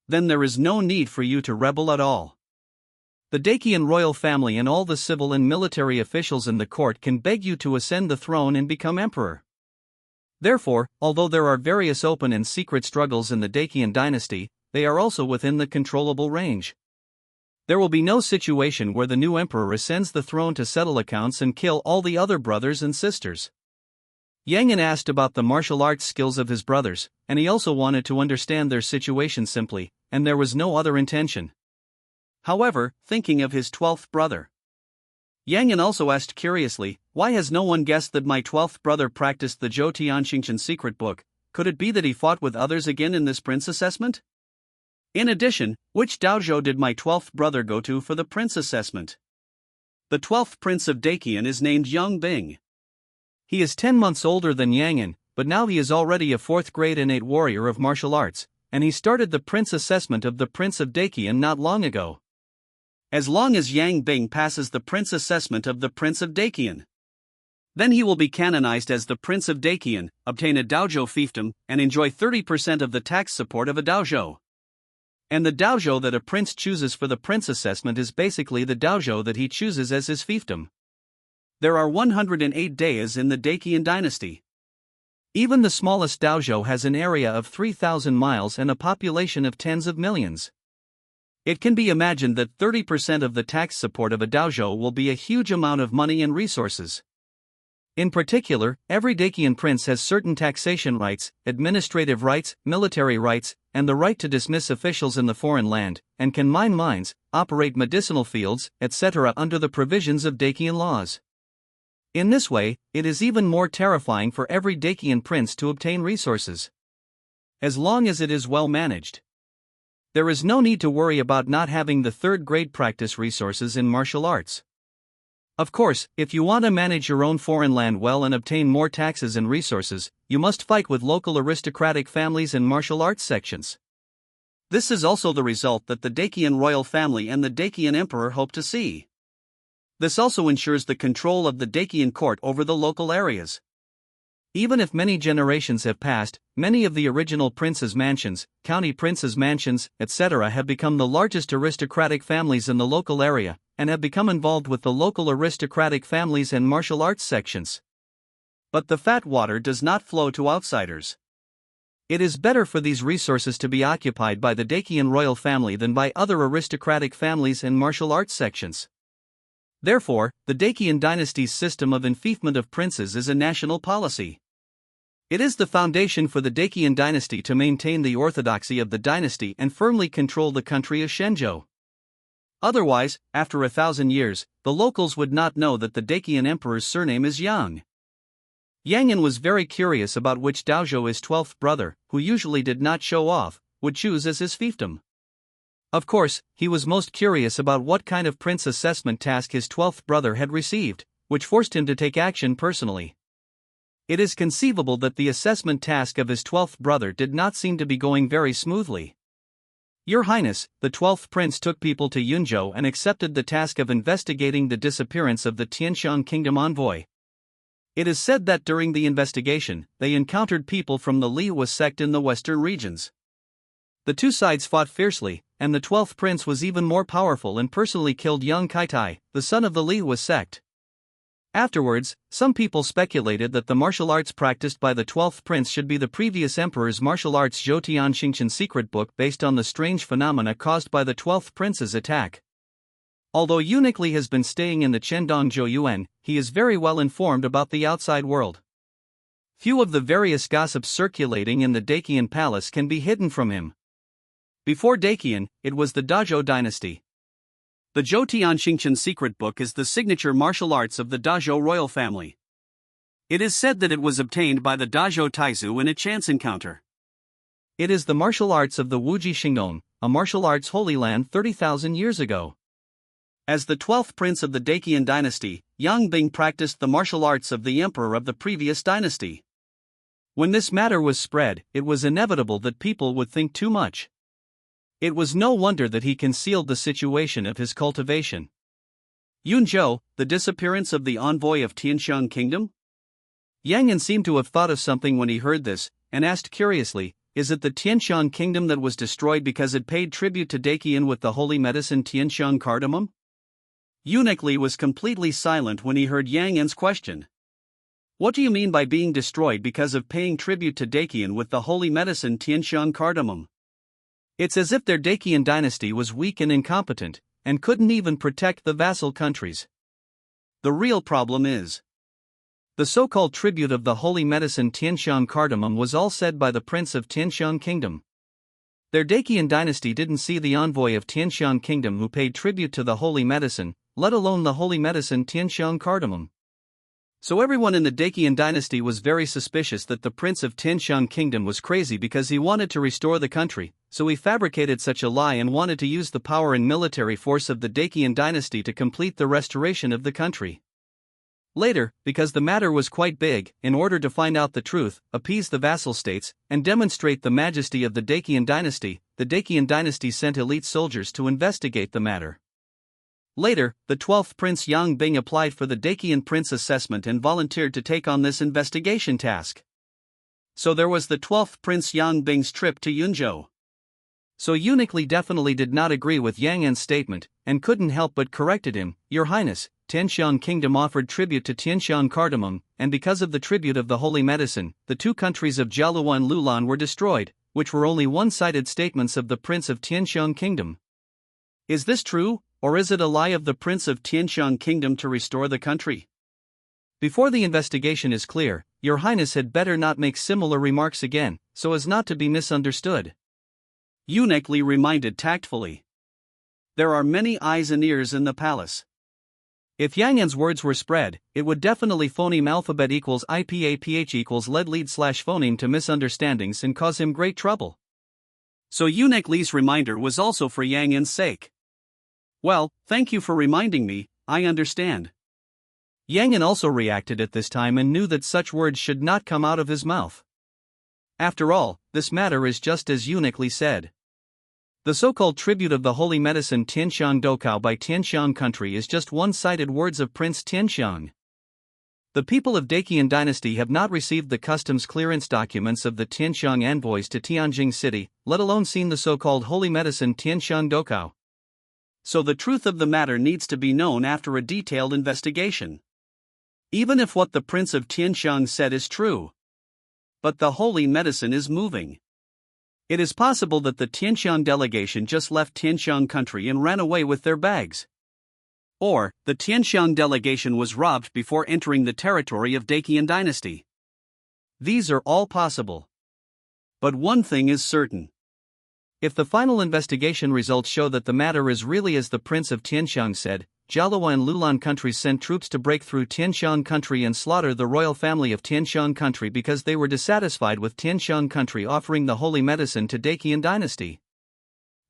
then there is no need for you to rebel at all. The Dakian royal family and all the civil and military officials in the court can beg you to ascend the throne and become emperor. Therefore, although there are various open and secret struggles in the Dakian dynasty, they are also within the controllable range. There will be no situation where the new emperor ascends the throne to settle accounts and kill all the other brothers and sisters. Yang Yan asked about the martial arts skills of his brothers, and he also wanted to understand their situation simply, and there was no other intention. However, thinking of his 12th brother, Yang Yan also asked curiously, why has no one guessed that my 12th brother practiced the Zhou Tianxingchen secret book? Could it be that he fought with others again in this prince assessment? In addition, which dojo did my 12th brother go to for the prince assessment? The 12th prince of Dakian is named Yang Bing. He is 10 months older than Yang Yan, but now he is already a 4th grade innate warrior of martial arts, and he started the prince assessment of the prince of Dakian not long ago. As long as Yang Bing passes the prince assessment of the prince of Dakian, then he will be canonized as the prince of Dakian, obtain a dojo fiefdom, and enjoy 30% of the tax support of a dojo. And the dojo that a prince chooses for the prince assessment is basically the dojo that he chooses as his fiefdom. There are 108 days in the Dakian dynasty. Even the smallest dojo has an area of 3,000 miles and a population of tens of millions. It can be imagined that 30% of the tax support of a dojo will be a huge amount of money and resources. In particular, every Dakian prince has certain taxation rights, administrative rights, military rights, and the right to dismiss officials in the foreign land, and can mine mines, operate medicinal fields, etc. under the provisions of Dakian laws. In this way, it is even more terrifying for every Dakian prince to obtain resources. As long as it is well managed, there is no need to worry about not having the 3rd grade practice resources in martial arts. Of course, if you want to manage your own foreign land well and obtain more taxes and resources, you must fight with local aristocratic families and martial arts sections. This is also the result that the Dakian royal family and the Dakian emperor hope to see. This also ensures the control of the Dakian court over the local areas. Even if many generations have passed, many of the original princes' mansions, county princes' mansions, etc. have become the largest aristocratic families in the local area, and have become involved with the local aristocratic families and martial arts sections. But the fat water does not flow to outsiders. It is better for these resources to be occupied by the Dakian royal family than by other aristocratic families and martial arts sections. Therefore, the Dakian dynasty's system of enfeoffment of princes is a national policy. It is the foundation for the Dakian dynasty to maintain the orthodoxy of the dynasty and firmly control the country of Shenzhou. Otherwise, after 1,000 years, the locals would not know that the Dakian emperor's surname is Yang. Yang Yan was very curious about which dojo his 12th brother, who usually did not show off, would choose as his fiefdom. Of course, he was most curious about what kind of prince assessment task his 12th brother had received, which forced him to take action personally. It is conceivable that the assessment task of his 12th brother did not seem to be going very smoothly. Your Highness, the 12th prince took people to Yunzhou and accepted the task of investigating the disappearance of the Tianxiang kingdom envoy. It is said that during the investigation, they encountered people from the Liwa sect in the western regions. The two sides fought fiercely, and the 12th prince was even more powerful and personally killed young Kaitai, the son of the Liwa sect. Afterwards, some people speculated that the martial arts practiced by the 12th prince should be the previous emperor's martial arts Zhou Tianxingqian secret book based on the strange phenomena caused by the 12th prince's attack. Although Eunuch Li has been staying in the Chendong Zhouyuan, he is very well informed about the outside world. Few of the various gossips circulating in the Dacian palace can be hidden from him. Before Dacian, it was the Dazhou dynasty. The Zhou Tianxingqian secret book is the signature martial arts of the Dazhou royal family. It is said that it was obtained by the Dazhou Taizu in a chance encounter. It is the martial arts of the Wuji Xingdong, a martial arts holy land 30,000 years ago. As the 12th prince of the Dacian dynasty, Yang Bing practiced the martial arts of the emperor of the previous dynasty. When this matter was spread, it was inevitable that people would think too much. It was no wonder that he concealed the situation of his cultivation. Yunzhou, the disappearance of the envoy of Tianxiang kingdom? Yang An seemed to have thought of something when he heard this, and asked curiously, is it the Tianxiang kingdom that was destroyed because it paid tribute to Dacian with the holy medicine Tianxiang cardamom? Eunuch Li was completely silent when he heard Yang An's question. What do you mean by being destroyed because of paying tribute to Dacian with the holy medicine Tianxiang cardamom? It's as if their Dacian dynasty was weak and incompetent, and couldn't even protect the vassal countries. The real problem is, the so-called tribute of the holy medicine Tianxiang cardamom was all said by the prince of Tianxiang kingdom. Their Dacian dynasty didn't see the envoy of Tianxiang kingdom who paid tribute to the holy medicine, let alone the holy medicine Tianxiang cardamom. So everyone in the Dacian dynasty was very suspicious that the prince of Tianxiang kingdom was crazy because he wanted to restore the country, so he fabricated such a lie and wanted to use the power and military force of the Dacian dynasty to complete the restoration of the country. Later, because the matter was quite big, in order to find out the truth, appease the vassal states, and demonstrate the majesty of the Dacian dynasty sent elite soldiers to investigate the matter. Later, the 12th Prince Yang Bing applied for the Dacian Prince assessment and volunteered to take on this investigation task. So there was the 12th Prince Yang Bing's trip to Yunzhou. So Eunuch Li definitely did not agree with Yang An's statement, and couldn't help but corrected him, Your Highness, Tianxiang kingdom offered tribute to Tianxiang cardamom, and because of the tribute of the holy medicine, the two countries of Jialuo and Lulan were destroyed, which were only one-sided statements of the Prince of Tianxiang kingdom. Is this true, or is it a lie of the Prince of Tianxiang kingdom to restore the country? Before the investigation is clear, Your Highness had better not make similar remarks again, so as not to be misunderstood. Eunuch Li reminded tactfully. There are many eyes and ears in the palace. If Yang An's words were spread, it would definitely phoneme alphabet equals IPAPH equals lead slash phoneme to misunderstandings and cause him great trouble. So Eunuch Li's reminder was also for Yang An's sake. Well, thank you for reminding me, I understand. Yang An also reacted at this time and knew that such words should not come out of his mouth. After all, this matter is just as Eunuch Li said. The so-called tribute of the holy medicine Tianxiang Dokao by Tianxiang country is just one-sided words of Prince Tianxiang. The people of Dacian dynasty have not received the customs clearance documents of the Tianxiang envoys to Tianjing city, let alone seen the so-called holy medicine Tianxiang Dokao. So the truth of the matter needs to be known after a detailed investigation. Even if what the Prince of Tianxiang said is true. But the holy medicine is moving. It is possible that the Tianxiang delegation just left Tianxiang country and ran away with their bags. Or, the Tianxiang delegation was robbed before entering the territory of Dacian dynasty. These are all possible. But one thing is certain. If the final investigation results show that the matter is really as the Prince of Tianxiang said, Jialuo and Lulan countries sent troops to break through Tianxiang country and slaughter the royal family of Tianxiang country because they were dissatisfied with Tianxiang country offering the holy medicine to Dacian dynasty.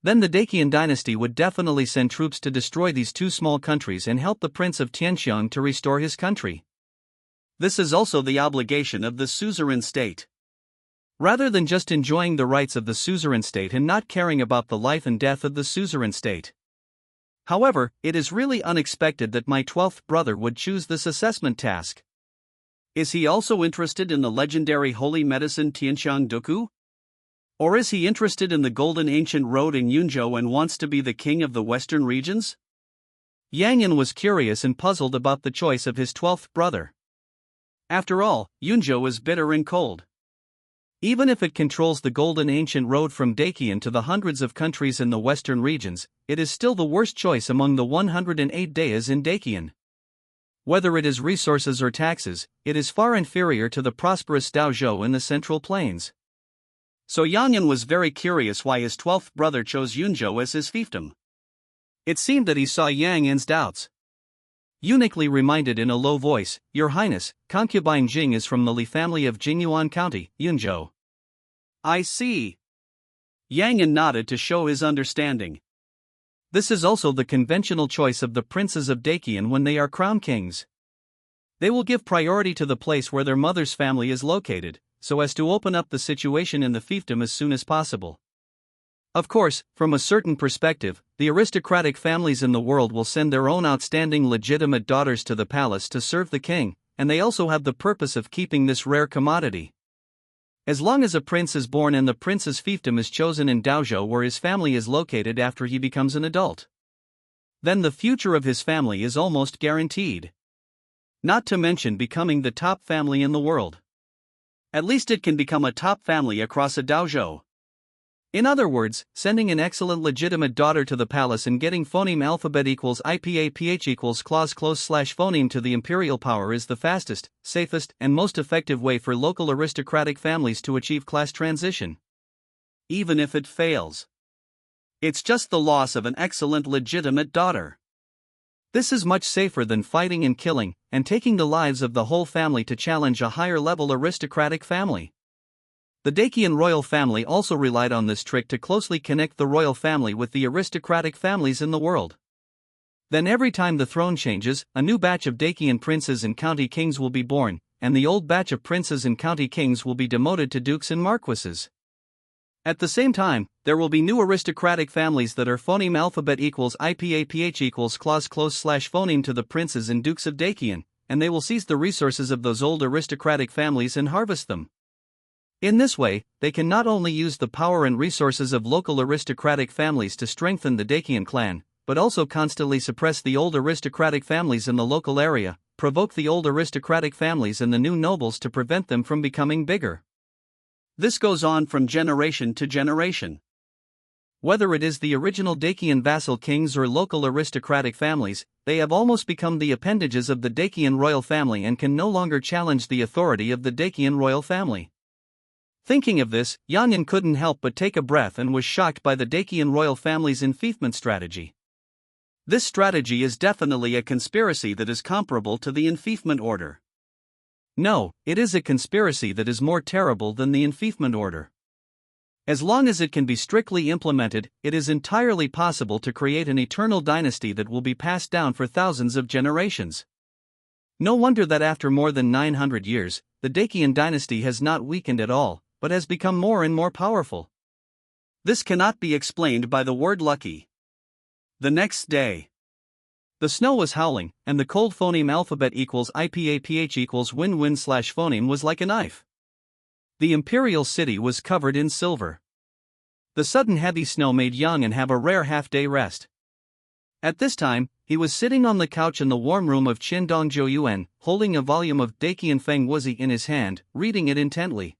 Then the Dacian dynasty would definitely send troops to destroy these two small countries and help the Prince of Tianxiang to restore his country. This is also the obligation of the suzerain state. Rather than just enjoying the rights of the suzerain state and not caring about the life and death of the suzerain state. However, it is really unexpected that my 12th brother would choose this assessment task. Is he also interested in the legendary holy medicine Tianxiang Doku? Or is he interested in the golden ancient road in Yunzhou and wants to be the king of the western regions? Yang Yan was curious and puzzled about the choice of his 12th brother. After all, Yunzhou is bitter and cold. Even if it controls the golden ancient road from Dakian to the hundreds of countries in the western regions, it is still the worst choice among the 108 dayas in Dakian. Whether it is resources or taxes, it is far inferior to the prosperous Daozhou in the central plains. So Yang Yan was very curious why his 12th brother chose Yunzhou as his fiefdom. It seemed that he saw Yang Yan's doubts. Uniquely reminded in a low voice, "Your Highness, concubine Jing is from the Li family of Jingyuan County, Yunzhou." "I see." Yang Yan nodded to show his understanding. This is also the conventional choice of the princes of Dakian when they are crown kings. They will give priority to the place where their mother's family is located, so as to open up the situation in the fiefdom as soon as possible. Of course, from a certain perspective, the aristocratic families in the world will send their own outstanding legitimate daughters to the palace to serve the king, and they also have the purpose of keeping this rare commodity. As long as a prince is born and the prince's fiefdom is chosen in Daozhou where his family is located after he becomes an adult, then the future of his family is almost guaranteed. Not to mention becoming the top family in the world. At least it can become a top family across a Daozhou. In other words, sending an excellent legitimate daughter to the palace and getting phoneme alphabet equals IPAPH equals clause close slash phoneme to the imperial power is the fastest, safest, and most effective way for local aristocratic families to achieve class transition. Even if it fails, it's just the loss of an excellent legitimate daughter. This is much safer than fighting and killing, and taking the lives of the whole family to challenge a higher level aristocratic family. The Dakian royal family also relied on this trick to closely connect the royal family with the aristocratic families in the world. Then every time the throne changes, a new batch of Dakian princes and county kings will be born, and the old batch of princes and county kings will be demoted to dukes and marquises. At the same time, there will be new aristocratic families that are phoneme alphabet equals IPAPH equals clause close slash phoneme to the princes and dukes of Dakian, and they will seize the resources of those old aristocratic families and harvest them. In this way, they can not only use the power and resources of local aristocratic families to strengthen the Dakian clan, but also constantly suppress the old aristocratic families in the local area, provoke the old aristocratic families and the new nobles to prevent them from becoming bigger. This goes on from generation to generation. Whether it is the original Dakian vassal kings or local aristocratic families, they have almost become the appendages of the Dakian royal family and can no longer challenge the authority of the Dakian royal family. Thinking of this, Yang Yan couldn't help but take a breath and was shocked by the Dakian royal family's enfeoffment strategy. This strategy is definitely a conspiracy that is comparable to the enfeoffment order. No, it is a conspiracy that is more terrible than the enfeoffment order. As long as it can be strictly implemented, it is entirely possible to create an eternal dynasty that will be passed down for thousands of generations. No wonder that after more than 900 years, the Dakian dynasty has not weakened at all, but has become more and more powerful. This cannot be explained by the word lucky. The next day, the snow was howling, and the cold phoneme alphabet equals IPAPH equals win-win slash phoneme was like a knife. The imperial city was covered in silver. The sudden heavy snow made Yang Yan have a rare half-day rest. At this time, he was sitting on the couch in the warm room of Qindong Zhouyuan, holding a volume of Dakian Feng Wuzi in his hand, reading it intently.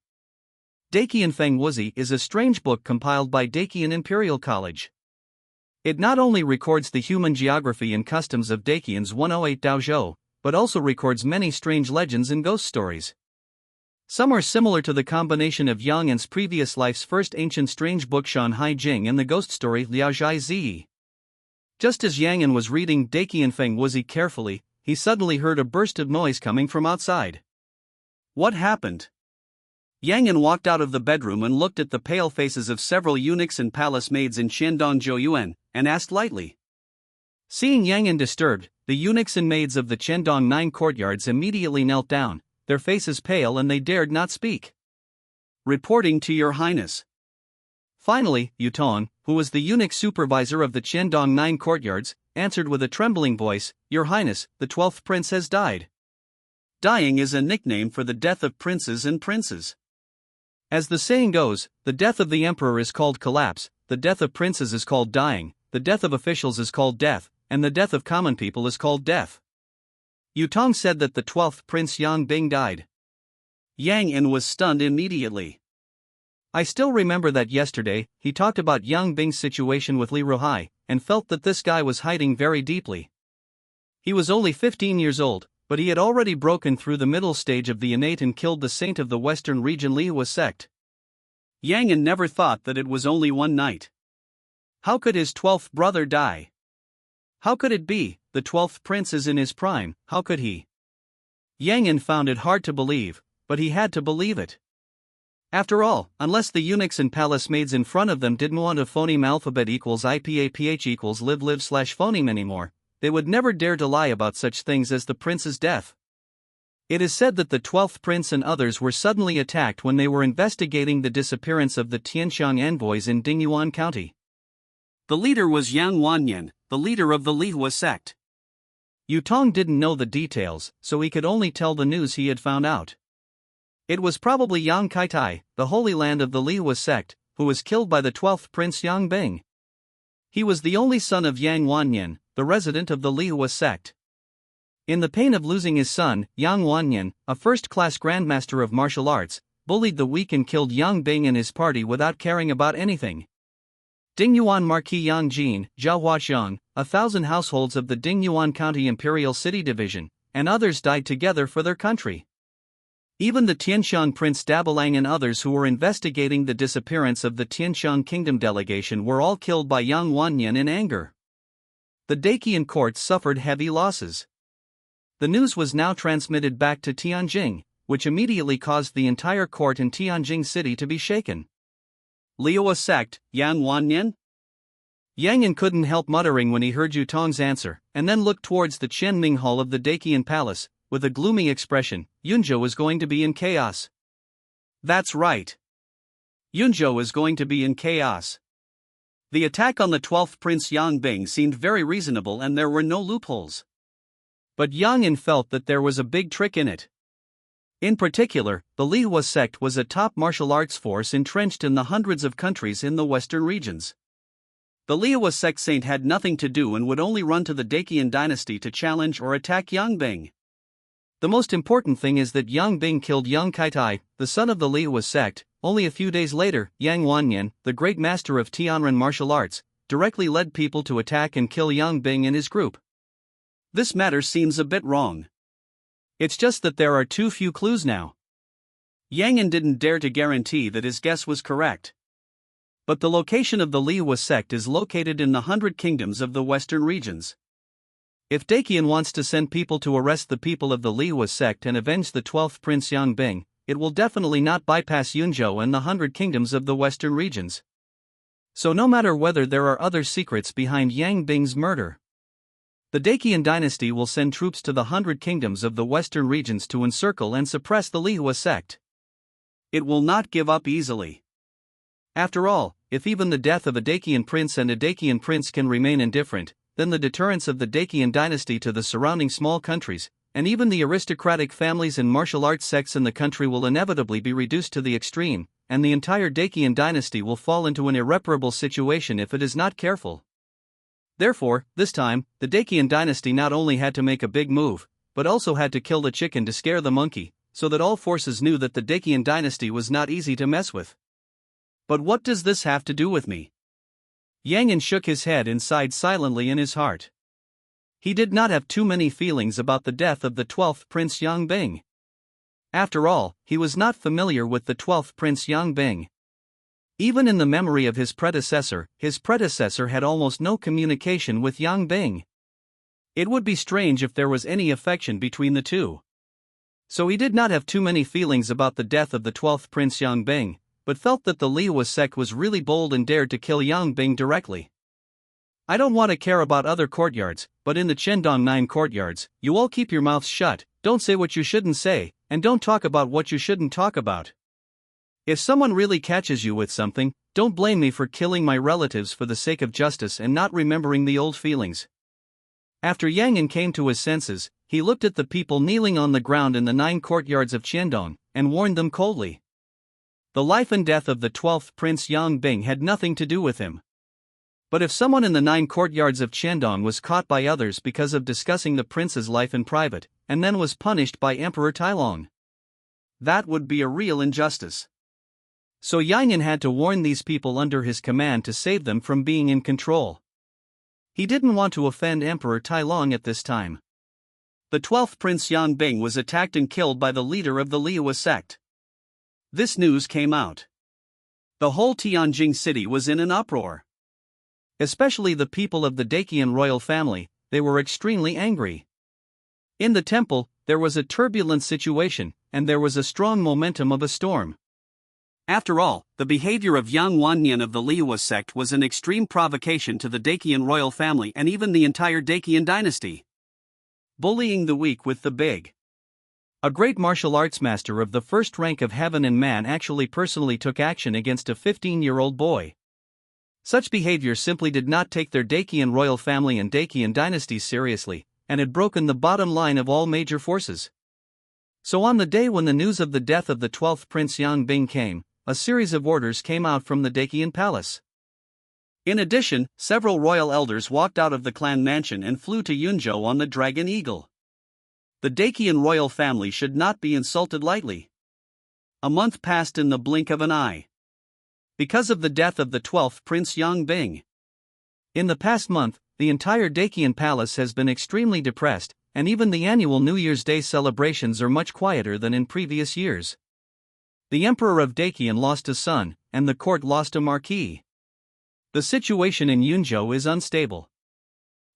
Dakian Feng Wuzi is a strange book compiled by Dakian Imperial College. It not only records the human geography and customs of Dakian's 108 Daozhou, but also records many strange legends and ghost stories. Some are similar to the combination of Yang Yan's previous life's first ancient strange book Shanhai Jing and the ghost story Liaozhai Zi. Just as Yang Yan was reading Dakian Feng Wuzi carefully, he suddenly heard a burst of noise coming from outside. What happened? Yang Yan walked out of the bedroom and looked at the pale faces of several eunuchs and palace maids in Qindong Zhouyuan, and asked lightly. Seeing Yang Yan disturbed, the eunuchs and maids of the Qindong 9 courtyards immediately knelt down, their faces pale and they dared not speak. Reporting to your highness. Finally, Yuton, who was the eunuch supervisor of the Qindong 9 courtyards, answered with a trembling voice, Your Highness, the 12th prince has died. Dying is a nickname for the death of princes and princes. As the saying goes, the death of the emperor is called collapse, the death of princes is called dying, the death of officials is called death, and the death of common people is called death. Yutong said that the 12th Prince Yang Bing died. Yang In was stunned immediately. I still remember that yesterday, he talked about Yang Bing's situation with Li Ruhai, and felt that this guy was hiding very deeply. He was only 15 years old, but he had already broken through the middle stage of the innate and killed the saint of the western region Lihua sect. Yang In never thought that it was only one night. How could his 12th brother die? How could it be? The 12th prince is in his prime, how could he? Yang In found it hard to believe, but he had to believe it. After all, unless the eunuchs and palace maids in front of them didn't want a phoneme alphabet equals IPAPH equals live/phoneme anymore, they would never dare to lie about such things as the prince's death. It is said that the 12th prince and others were suddenly attacked when they were investigating the disappearance of the Tianxiang envoys in Dingyuan County. The leader was Yang Wanyan, the leader of the Lihua sect. Yutong didn't know the details, so he could only tell the news he had found out. It was probably Yang Kaitai, the holy land of the Lihua sect, who was killed by the 12th prince Yang Bing. He was the only son of Yang Wanyan, the resident of the Lihua sect. In the pain of losing his son, Yang Wanyan, a first-class grandmaster of martial arts, bullied the weak and killed Yang Bing and his party without caring about anything. Dingyuan Marquis Yang Jin, Zhao Huaxiang, 1,000 households of the Dingyuan County Imperial City Division, and others died together for their country. Even the Tianxiang Prince Dabalang and others who were investigating the disappearance of the Tianxiang Kingdom delegation were all killed by Yang Wanyan in anger. The Daqian court suffered heavy losses. The news was now transmitted back to Tianjing, which immediately caused the entire court in Tianjing city to be shaken. Lihua sect, Yang Wanyan? Yang In couldn't help muttering when he heard Yutong's answer, and then looked towards the Qianming Hall of the Daqian Palace, with a gloomy expression. Yunzhou is going to be in chaos. That's right. Yunzhou is going to be in chaos. The attack on the 12th Prince Yang Bing seemed very reasonable and there were no loopholes. But Yang In felt that there was a big trick in it. In particular, the Lihua sect was a top martial arts force entrenched in the hundreds of countries in the western regions. The Lihua sect saint had nothing to do and would only run to the Daqian dynasty to challenge or attack Yang Bing. The most important thing is that Yang Bing killed Yang Kaitai, the son of the Lihua sect. Only a few days later, Yang Wanyan, the great master of Tianren martial arts, directly led people to attack and kill Yang Bing and his group. This matter seems a bit wrong. It's just that there are too few clues now. Yang In didn't dare to guarantee that his guess was correct. But the location of the Lihua sect is located in the 100 kingdoms of the western regions. If Daqian wants to send people to arrest the people of the Lihua sect and avenge the 12th Prince Yang Bing, it will definitely not bypass Yunzhou and the 100 kingdoms of the western regions. So no matter whether there are other secrets behind Yang Bing's murder, the Daqian dynasty will send troops to the 100 kingdoms of the western regions to encircle and suppress the Lihua sect. It will not give up easily. After all, if even the death of a Daqian prince and a Daqian prince can remain indifferent, then the deterrence of the Daqian dynasty to the surrounding small countries, and even the aristocratic families and martial arts sects in the country will inevitably be reduced to the extreme, and the entire Daqian dynasty will fall into an irreparable situation if it is not careful. Therefore, this time, the Daqian dynasty not only had to make a big move, but also had to kill the chicken to scare the monkey, so that all forces knew that the Daqian dynasty was not easy to mess with. But what does this have to do with me? Yang In shook his head and sighed silently in his heart. He did not have too many feelings about the death of the 12th Prince Yang Bing. After all, he was not familiar with the 12th Prince Yang Bing. Even in the memory of his predecessor had almost no communication with Yang Bing. It would be strange if there was any affection between the two. So he did not have too many feelings about the death of the 12th Prince Yang Bing, but felt that the Lihua sect was really bold and dared to kill Yang Bing directly. I don't want to care about other courtyards, but in the Chendong 9 courtyards, you all keep your mouths shut, don't say what you shouldn't say, and don't talk about what you shouldn't talk about. If someone really catches you with something, don't blame me for killing my relatives for the sake of justice and not remembering the old feelings. After Yang In came to his senses, he looked at the people kneeling on the ground in the 9 courtyards of Qiandong, and warned them coldly. The life and death of the 12th Prince Yang Bing had nothing to do with him. But if someone in the 9 courtyards of Qiandong was caught by others because of discussing the prince's life in private, and then was punished by Emperor Tailong, that would be a real injustice. So Yang Yan had to warn these people under his command to save them from being in control. He didn't want to offend Emperor Tailong at this time. The 12th Prince Yang Bing was attacked and killed by the leader of the Liuwa sect. This news came out. The whole Tianjing city was in an uproar. Especially the people of the Dacian royal family, they were extremely angry. In the temple, there was a turbulent situation, and there was a strong momentum of a storm. After all, the behavior of Yang Wannian of the Liuwa sect was an extreme provocation to the Dacian royal family and even the entire Dacian dynasty. Bullying the weak with the big. A great martial arts master of the first rank of heaven and man actually personally took action against a 15-year-old boy. Such behavior simply did not take their Dacian royal family and Dacian dynasties seriously, and had broken the bottom line of all major forces. So on the day when the news of the death of the 12th Prince Yang Bing came, a series of orders came out from the Dacian palace. In addition, several royal elders walked out of the clan mansion and flew to Yunzhou on the Dragon Eagle. The Dacian royal family should not be insulted lightly. A month passed in the blink of an eye. Because of the death of the 12th Prince Yang Bing. In the past month, the entire Dacian palace has been extremely depressed, and even the annual New Year's Day celebrations are much quieter than in previous years. The Emperor of Dacian lost a son, and the court lost a marquis. The situation in Yunzhou is unstable.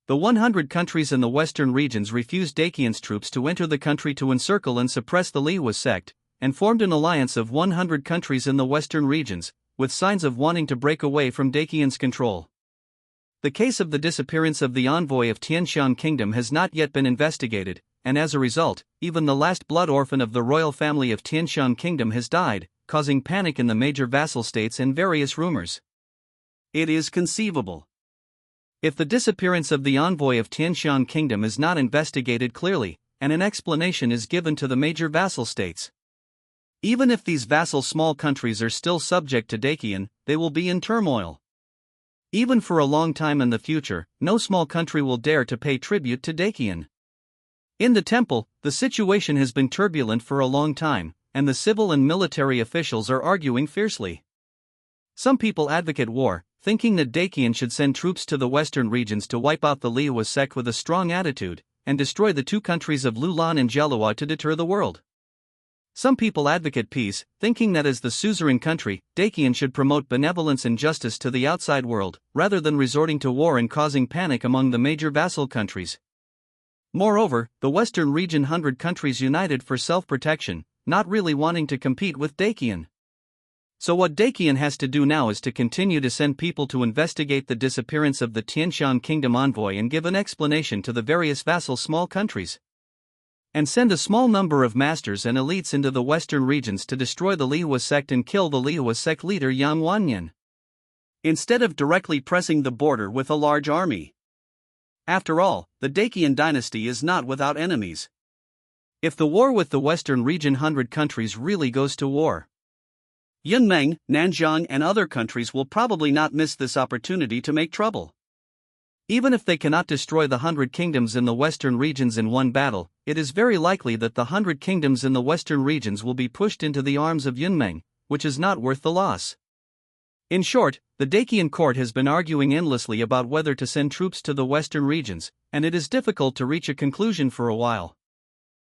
The 100 countries in the western regions refused Dacian's troops to enter the country to encircle and suppress the Liuwa sect, and formed an alliance of 100 countries in the western regions, with signs of wanting to break away from Dacian's control. The case of the disappearance of the envoy of Tianshan Kingdom has not yet been investigated, and as a result, even the last blood orphan of the royal family of Tianshan Kingdom has died, causing panic in the major vassal states and various rumors. It is conceivable. If the disappearance of the envoy of Tianshan Kingdom is not investigated clearly, and an explanation is given to the major vassal states, even if these vassal small countries are still subject to Dacian, they will be in turmoil. Even for a long time in the future, no small country will dare to pay tribute to Dacian. In the temple, the situation has been turbulent for a long time, and the civil and military officials are arguing fiercely. Some people advocate war, thinking that Dacian should send troops to the western regions to wipe out the Liuwa sect with a strong attitude, and destroy the two countries of Lulan and Jelua to deter the world. Some people advocate peace, thinking that as the suzerain country, Dacian should promote benevolence and justice to the outside world, rather than resorting to war and causing panic among the major vassal countries. Moreover, the western region 100 countries united for self-protection, not really wanting to compete with Dacian. So what Dacian has to do now is to continue to send people to investigate the disappearance of the Tianshan Kingdom envoy and give an explanation to the various vassal small countries. And send a small number of masters and elites into the western regions to destroy the Liuwa sect and kill the Liuwa sect leader Yang Wannian, instead of directly pressing the border with a large army. After all, the Dacian dynasty is not without enemies. If the war with the western region 100 countries really goes to war, Yunmeng, Nanjiang and other countries will probably not miss this opportunity to make trouble. Even if they cannot destroy the 100 kingdoms in the western regions in one battle, it is very likely that the 100 kingdoms in the western regions will be pushed into the arms of Yunmeng, which is not worth the loss. In short, the Dacian court has been arguing endlessly about whether to send troops to the western regions, and it is difficult to reach a conclusion for a while.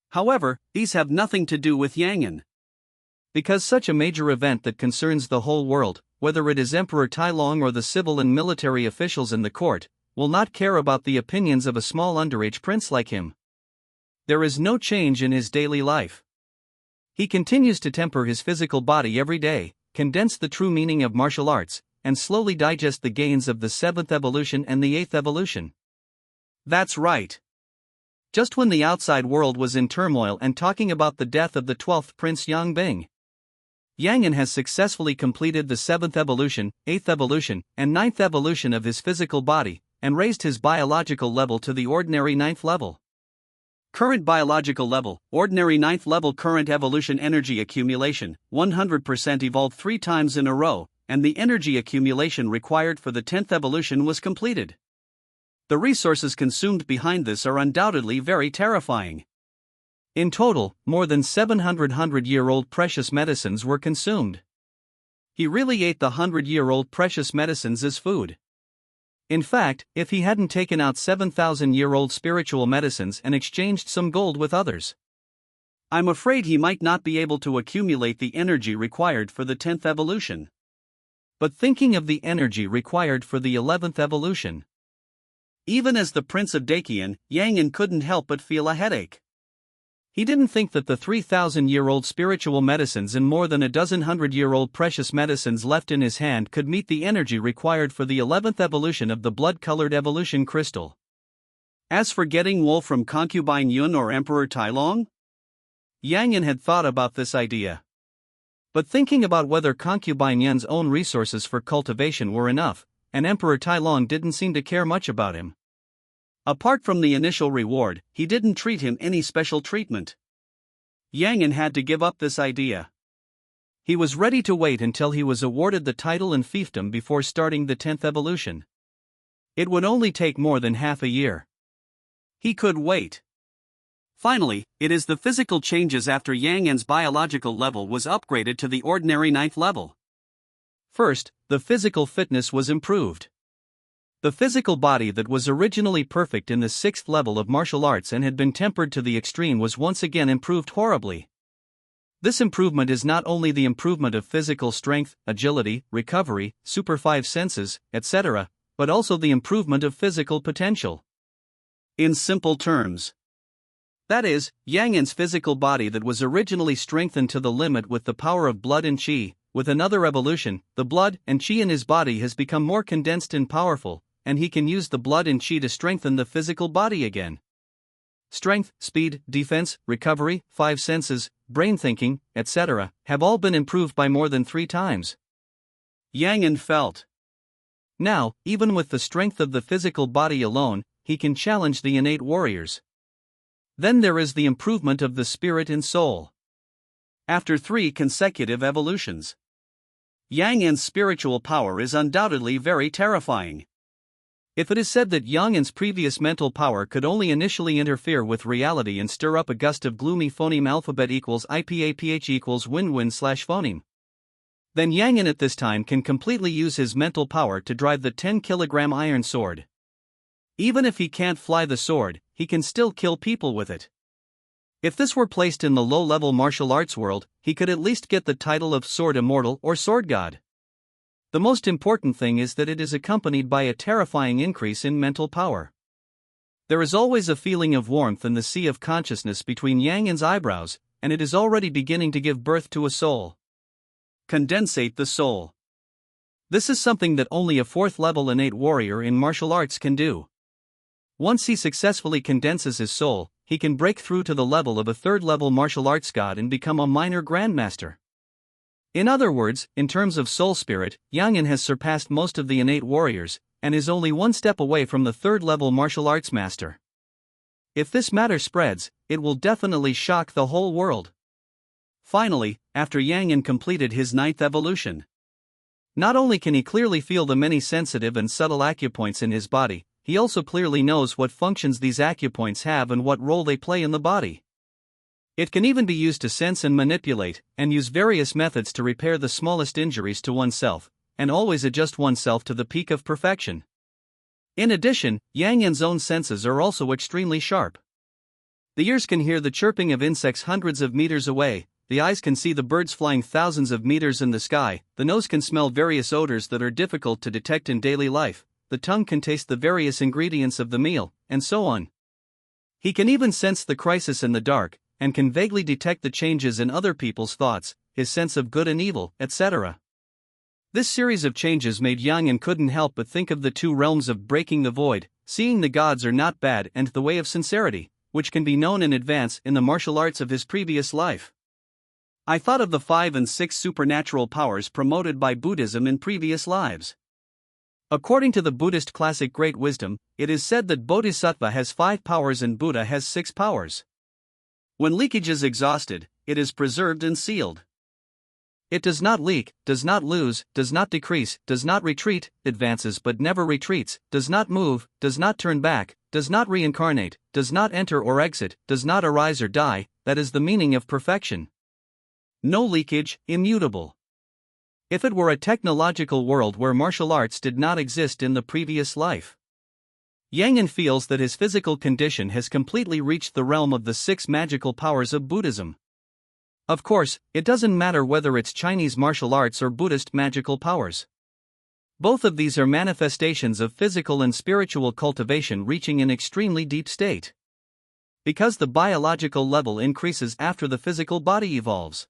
However, these have nothing to do with Yang Yan. Because such a major event that concerns the whole world, whether it is Emperor Tailong or the civil and military officials in the court, will not care about the opinions of a small underage prince like him. There is no change in his daily life. He continues to temper his physical body every day, condense the true meaning of martial arts, and slowly digest the gains of the 7th evolution and the 8th evolution. That's right. Just when the outside world was in turmoil and talking about the death of the 12th Prince Yang Bing, Yang Yan has successfully completed the 7th evolution, 8th evolution, and 9th evolution of his physical body, and raised his biological level to the ordinary 9th level. Current biological level, ordinary 9th level current evolution energy accumulation, 100% evolved 3 times in a row, and the energy accumulation required for the 10th evolution was completed. The resources consumed behind this are undoubtedly very terrifying. In total, more than 700 hundred-year-old precious medicines were consumed. He really ate the 100-year-old precious medicines as food. In fact, if he hadn't taken out 7,000-year-old spiritual medicines and exchanged some gold with others, I'm afraid he might not be able to accumulate the energy required for the 10th evolution. But thinking of the energy required for the 11th evolution, even as the Prince of Dakian, Yang An couldn't help but feel a headache. He didn't think that the 3,000-year-old spiritual medicines and more than a dozen 100-year-old precious medicines left in his hand could meet the energy required for the 11th evolution of the blood-colored evolution crystal. As for getting wool from concubine Yun or Emperor Tailong, Yang An had thought about this idea. But thinking about whether concubine Yun's own resources for cultivation were enough, and Emperor Tailong didn't seem to care much about him. Apart from the initial reward, he didn't treat him any special treatment. Yang An had to give up this idea. He was ready to wait until he was awarded the title and fiefdom before starting the 10th evolution. It would only take more than half a year. He could wait. Finally, it is the physical changes after Yang An's biological level was upgraded to the ordinary 9th level. First, the physical fitness was improved. The physical body that was originally perfect in the 6th level of martial arts and had been tempered to the extreme was once again improved horribly. This improvement is not only the improvement of physical strength, agility, recovery, super 5 senses, etc., but also the improvement of physical potential. In simple terms, that is, Yang An's physical body that was originally strengthened to the limit with the power of blood and qi, with another evolution, the blood and qi in his body has become more condensed and powerful, and he can use the blood and qi to strengthen the physical body again. Strength, speed, defense, recovery, 5 senses, brain thinking, etc., have all been improved by more than 3 times. Yang An felt. Now, even with the strength of the physical body alone, he can challenge the innate warriors. Then there is the improvement of the spirit and soul. After 3 consecutive evolutions, Yang An's spiritual power is undoubtedly very terrifying. If it is said that Yang An's previous mental power could only initially interfere with reality and stir up a gust of gloomy phoneme alphabet equals IPAPH equals win-win / phoneme, then Yang An at this time can completely use his mental power to drive the 10-kilogram iron sword. Even if he can't fly the sword, he can still kill people with it. If this were placed in the low-level martial arts world, he could at least get the title of Sword Immortal or Sword God. The most important thing is that it is accompanied by a terrifying increase in mental power. There is always a feeling of warmth in the sea of consciousness between Yang An's eyebrows, and it is already beginning to give birth to a soul. Condensate the soul. This is something that only a 4th-level innate warrior in martial arts can do. Once he successfully condenses his soul, he can break through to the level of a 3rd-level martial arts god and become a minor grandmaster. In other words, in terms of soul spirit, Yang An has surpassed most of the innate warriors, and is only 1 step away from the 3rd-level martial arts master. If this matter spreads, it will definitely shock the whole world. Finally, after Yang An completed his 9th evolution, not only can he clearly feel the many sensitive and subtle acupoints in his body, he also clearly knows what functions these acupoints have and what role they play in the body. It can even be used to sense and manipulate, and use various methods to repair the smallest injuries to oneself, and always adjust oneself to the peak of perfection. In addition, Yang An's own senses are also extremely sharp. The ears can hear the chirping of insects hundreds of meters away, the eyes can see the birds flying thousands of meters in the sky, the nose can smell various odors that are difficult to detect in daily life, the tongue can taste the various ingredients of the meal, and so on. He can even sense the crisis in the dark, and can vaguely detect the changes in other people's thoughts, his sense of good and evil, etc. This series of changes made Yang An couldn't help but think of the 2 realms of breaking the void, seeing the gods are not bad, and the way of sincerity, which can be known in advance in the martial arts of his previous life. I thought of the 5 and 6 supernatural powers promoted by Buddhism in previous lives. According to the Buddhist classic Great Wisdom, it is said that Bodhisattva has 5 powers and Buddha has 6 powers. When leakage is exhausted, it is preserved and sealed. It does not leak, does not lose, does not decrease, does not retreat, advances but never retreats, does not move, does not turn back, does not reincarnate, does not enter or exit, does not arise or die. That is the meaning of perfection. No leakage, immutable. If it were a technological world where martial arts did not exist in the previous life. Yang An feels that his physical condition has completely reached the realm of the 6 magical powers of Buddhism. Of course, it doesn't matter whether it's Chinese martial arts or Buddhist magical powers. Both of these are manifestations of physical and spiritual cultivation reaching an extremely deep state. Because the biological level increases after the physical body evolves.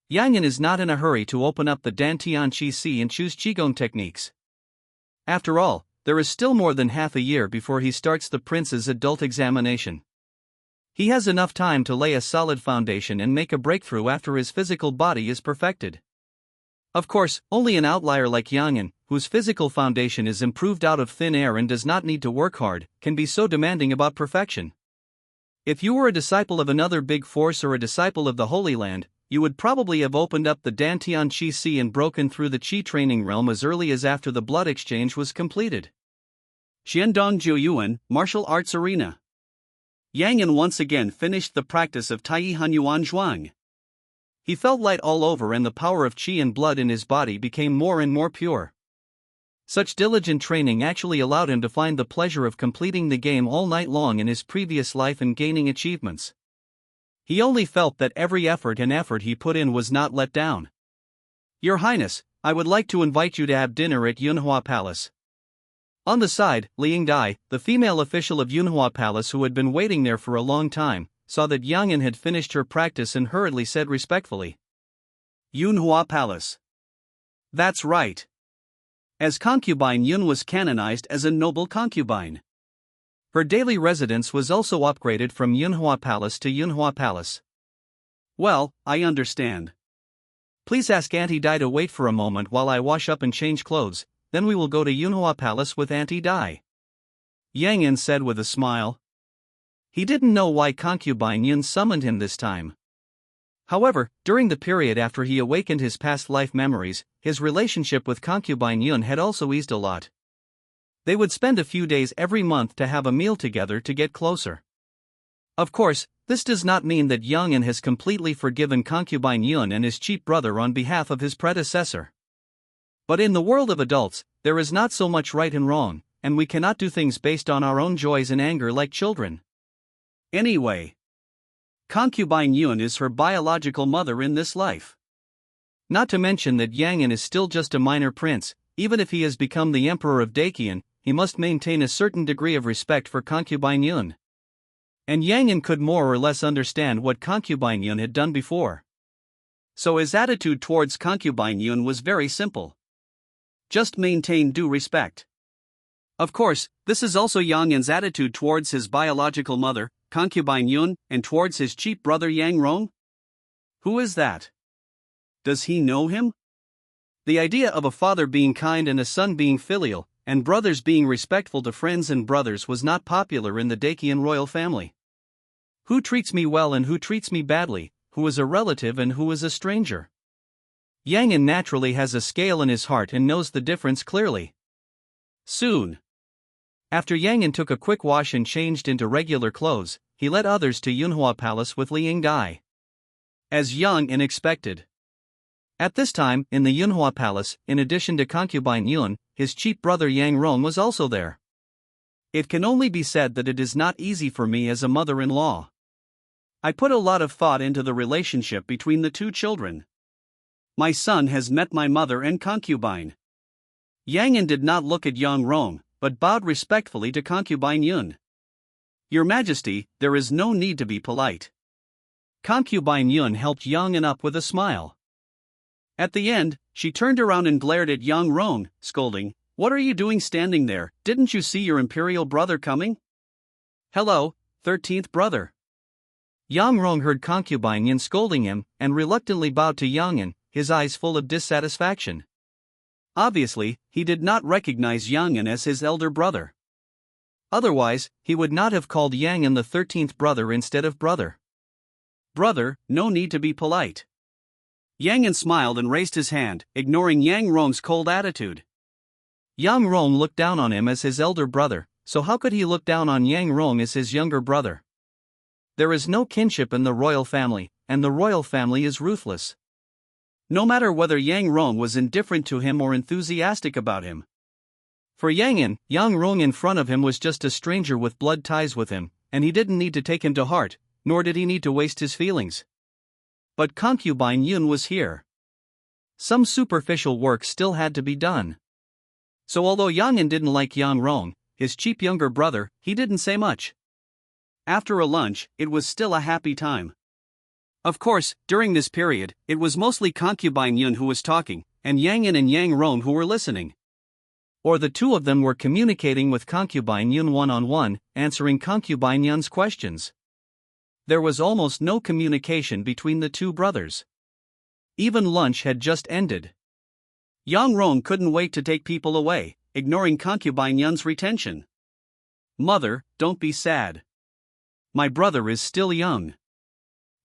Yang An is not in a hurry to open up the Dantian Qi Si and choose Qigong techniques. After all, there is still more than half a year before he starts the prince's adult examination. He has enough time to lay a solid foundation and make a breakthrough after his physical body is perfected. Of course, only an outlier like Yang An, whose physical foundation is improved out of thin air and does not need to work hard, can be so demanding about perfection. If you were a disciple of another big force or a disciple of the Holy Land, you would probably have opened up the Dantian Qi Si and broken through the Qi training realm as early as after the blood exchange was completed. Xiandong Jiuyuan, Martial Arts Arena. Yang An once again finished the practice of Tai Hunyuan Zhuang. He felt light all over and the power of Qi and blood in his body became more and more pure. Such diligent training actually allowed him to find the pleasure of completing the game all night long in his previous life and gaining achievements. He only felt that every effort he put in was not let down. Your Highness, I would like to invite you to have dinner at Yunhua Palace. On the side, Liang Dai, the female official of Yunhua Palace who had been waiting there for a long time, saw that Yang An had finished her practice and hurriedly said respectfully. Yunhua Palace. That's right. As concubine, Yun was canonized as a noble concubine. Her daily residence was also upgraded from Yunhua Palace to Yunhua Palace. Well, I understand. Please ask Auntie Dai to wait for a moment while I wash up and change clothes, then we will go to Yunhua Palace with Auntie Dai. Yang An said with a smile. He didn't know why concubine Yun summoned him this time. However, during the period after he awakened his past life memories, his relationship with concubine Yun had also eased a lot. They would spend a few days every month to have a meal together to get closer. Of course, this does not mean that Yang An has completely forgiven concubine Yun and his cheap brother on behalf of his predecessor. But in the world of adults, there is not so much right and wrong, and we cannot do things based on our own joys and anger like children. Anyway, concubine Yun is her biological mother in this life. Not to mention that Yang An is still just a minor prince. Even if he has become the emperor of Dakian, he must maintain a certain degree of respect for concubine Yun. And Yang An could more or less understand what concubine Yun had done before. So his attitude towards concubine Yun was very simple. Just maintain due respect. Of course, this is also Yang An's attitude towards his biological mother, concubine Yun, and towards his cheap brother Yang Rong. Who is that? Does he know him? The idea of a father being kind and a son being filial, and brothers being respectful to friends and brothers was not popular in the Dakian royal family. Who treats me well and who treats me badly, who is a relative and who is a stranger? Yang An naturally has a scale in his heart and knows the difference clearly. Soon after Yang An took a quick wash and changed into regular clothes, he led others to Yunhua Palace with Liang Dai. As Yang An expected. At this time, in the Yunhua Palace, in addition to concubine Yun, his cheap brother Yang Rong was also there. It can only be said that it is not easy for me as a mother-in-law. I put a lot of thought into the relationship between the two children. My son has met my mother and concubine. Yang An did not look at Yang Rong, but bowed respectfully to concubine Yun. Your Majesty, there is no need to be polite. Concubine Yun helped Yang An up with a smile. At the end, she turned around and glared at Yang Rong, scolding, "What are you doing standing there? Didn't you see your imperial brother coming?" "Hello, 13th brother." Yang Rong heard concubine Yun scolding him, and reluctantly bowed to Yang An, his eyes full of dissatisfaction. Obviously, he did not recognize Yang An as his elder brother. Otherwise, he would not have called Yang An the 13th brother instead of brother. Brother, no need to be polite. Yang An smiled and raised his hand, ignoring Yang Rong's cold attitude. Yang Rong looked down on him as his elder brother, so how could he look down on Yang Rong as his younger brother? There is no kinship in the royal family, and the royal family is ruthless. No matter whether Yang Rong was indifferent to him or enthusiastic about him. For Yang An, Yang Rong in front of him was just a stranger with blood ties with him, and he didn't need to take him to heart, nor did he need to waste his feelings. But concubine Yun was here. Some superficial work still had to be done. So although Yang An didn't like Yang Rong, his cheap younger brother, he didn't say much. After a lunch, it was still a happy time. Of course, during this period, it was mostly concubine Yun who was talking, and Yang An and Yang Rong who were listening. Or the two of them were communicating with concubine Yun one-on-one, answering concubine Yun's questions. There was almost no communication between the two brothers. Even lunch had just ended. Yang Rong couldn't wait to take people away, ignoring concubine Yun's retention. Mother, don't be sad. My brother is still young.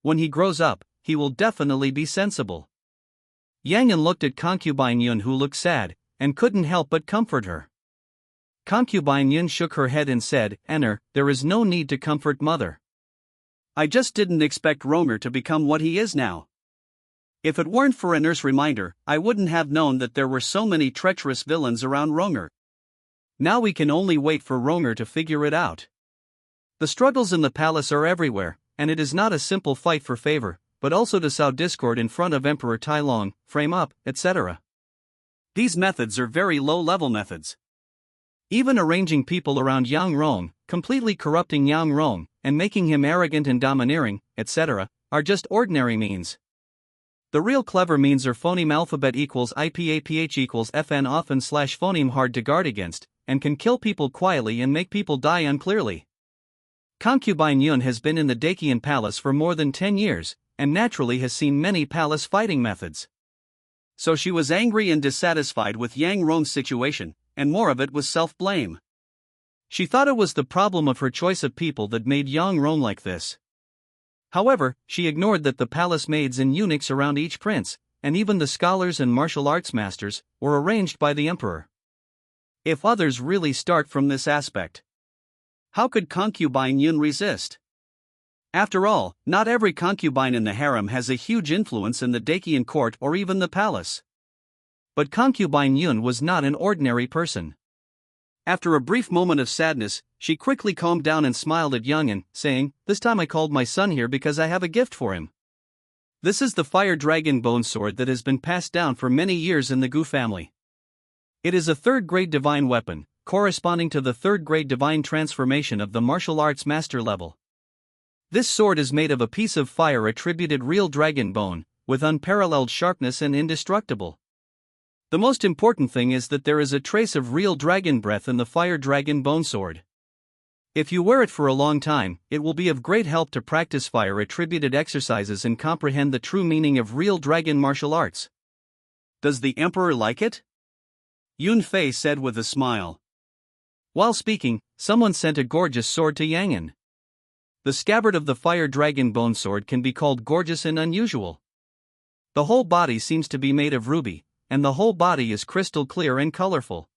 When he grows up, he will definitely be sensible. Yang An looked at concubine Yun who looked sad, and couldn't help but comfort her. Concubine Yun shook her head and said, "Anner, there is no need to comfort mother. I just didn't expect Ronger to become what he is now. If it weren't for Anner's reminder, I wouldn't have known that there were so many treacherous villains around Ronger. Now we can only wait for Ronger to figure it out. The struggles in the palace are everywhere, and it is not a simple fight for favor, but also to sow discord in front of Emperor Tai Long, frame up, etc. These methods are very low-level methods. Even arranging people around Yang Rong, completely corrupting Yang Rong, and making him arrogant and domineering, etc., are just ordinary means. The real clever means are phoneme alphabet equals IPAPH equals FN often slash phoneme hard to guard against, and can kill people quietly and make people die unclearly. Concubine Yun has been in the Dakian Palace for more than 10 years, and naturally has seen many palace fighting methods. So she was angry and dissatisfied with Yang Rong's situation, and more of it was self-blame. She thought it was the problem of her choice of people that made Yang Rong like this. However, she ignored that the palace maids and eunuchs around each prince, and even the scholars and martial arts masters, were arranged by the emperor. If others really start from this aspect, how could concubine Yun resist? After all, not every concubine in the harem has a huge influence in the Dakian court or even the palace. But concubine Yun was not an ordinary person. After a brief moment of sadness, she quickly calmed down and smiled at Yang An, saying, "This time I called my son here because I have a gift for him. This is the fire dragon bone sword that has been passed down for many years in the Gu family. It is a third-grade divine weapon, corresponding to the third-grade divine transformation of the martial arts master level. This sword is made of a piece of fire attributed real dragon bone, with unparalleled sharpness and indestructible. The most important thing is that there is a trace of real dragon breath in the fire dragon bone sword. If you wear it for a long time, it will be of great help to practice fire-attributed exercises and comprehend the true meaning of real dragon martial arts." "Does the emperor like it?" Yun Fei said with a smile. While speaking, someone sent a gorgeous sword to Yang An. The scabbard of the fire dragon bone sword can be called gorgeous and unusual. The whole body seems to be made of ruby, and the whole body is crystal clear and colorful.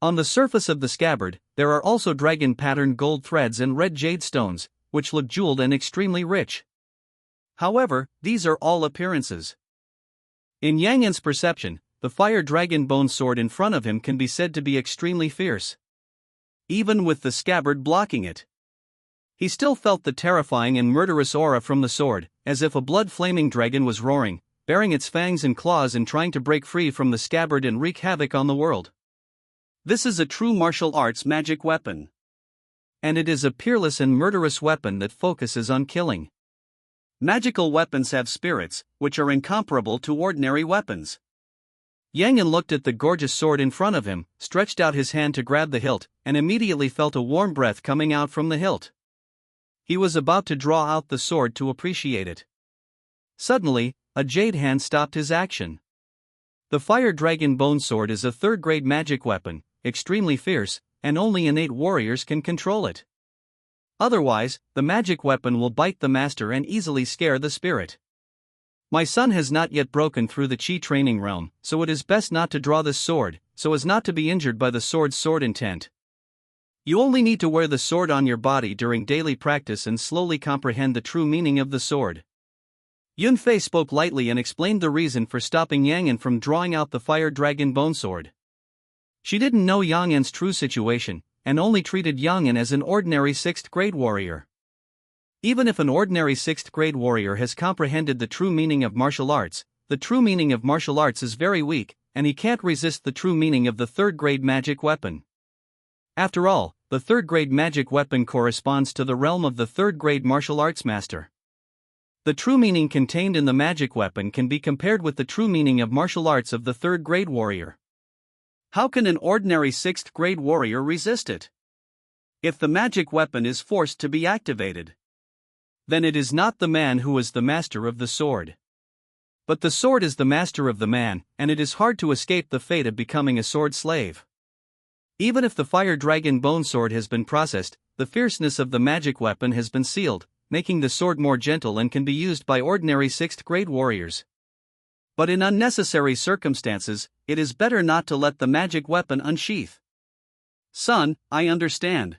On the surface of the scabbard, there are also dragon-patterned gold threads and red jade stones, which look jeweled and extremely rich. However, these are all appearances. In Yang An's perception, the fire dragon bone sword in front of him can be said to be extremely fierce. Even with the scabbard blocking it, he still felt the terrifying and murderous aura from the sword, as if a blood-flaming dragon was roaring, baring its fangs and claws and trying to break free from the scabbard and wreak havoc on the world. This is a true martial arts magic weapon. And it is a peerless and murderous weapon that focuses on killing. Magical weapons have spirits, which are incomparable to ordinary weapons. Yang An looked at the gorgeous sword in front of him, stretched out his hand to grab the hilt, and immediately felt a warm breath coming out from the hilt. He was about to draw out the sword to appreciate it. Suddenly, a jade hand stopped his action. The Fire Dragon Bone Sword is a third-grade magic weapon, extremely fierce, and only innate warriors can control it. Otherwise, the magic weapon will bite the master and easily scare the spirit. My son has not yet broken through the Chi training realm, so it is best not to draw this sword, so as not to be injured by the sword's sword intent. You only need to wear the sword on your body during daily practice and slowly comprehend the true meaning of the sword. Yunfei spoke lightly and explained the reason for stopping Yang En from drawing out the Fire Dragon Bone Sword. She didn't know Yang En's true situation, and only treated Yang En as an ordinary 6th grade warrior. Even if an ordinary 6th grade warrior has comprehended the true meaning of martial arts, the true meaning of martial arts is very weak, and he can't resist the true meaning of the 3rd grade magic weapon. After all, the 3rd grade magic weapon corresponds to the realm of the 3rd grade martial arts master. The true meaning contained in the magic weapon can be compared with the true meaning of martial arts of the 3rd grade warrior. How can an ordinary 6th grade warrior resist it? If the magic weapon is forced to be activated, then it is not the man who is the master of the sword. But the sword is the master of the man, and it is hard to escape the fate of becoming a sword slave. Even if the Fire Dragon Bone Sword has been processed, the fierceness of the magic weapon has been sealed, making the sword more gentle and can be used by ordinary 6th grade warriors. But in unnecessary circumstances, it is better not to let the magic weapon unsheath. Son, I understand.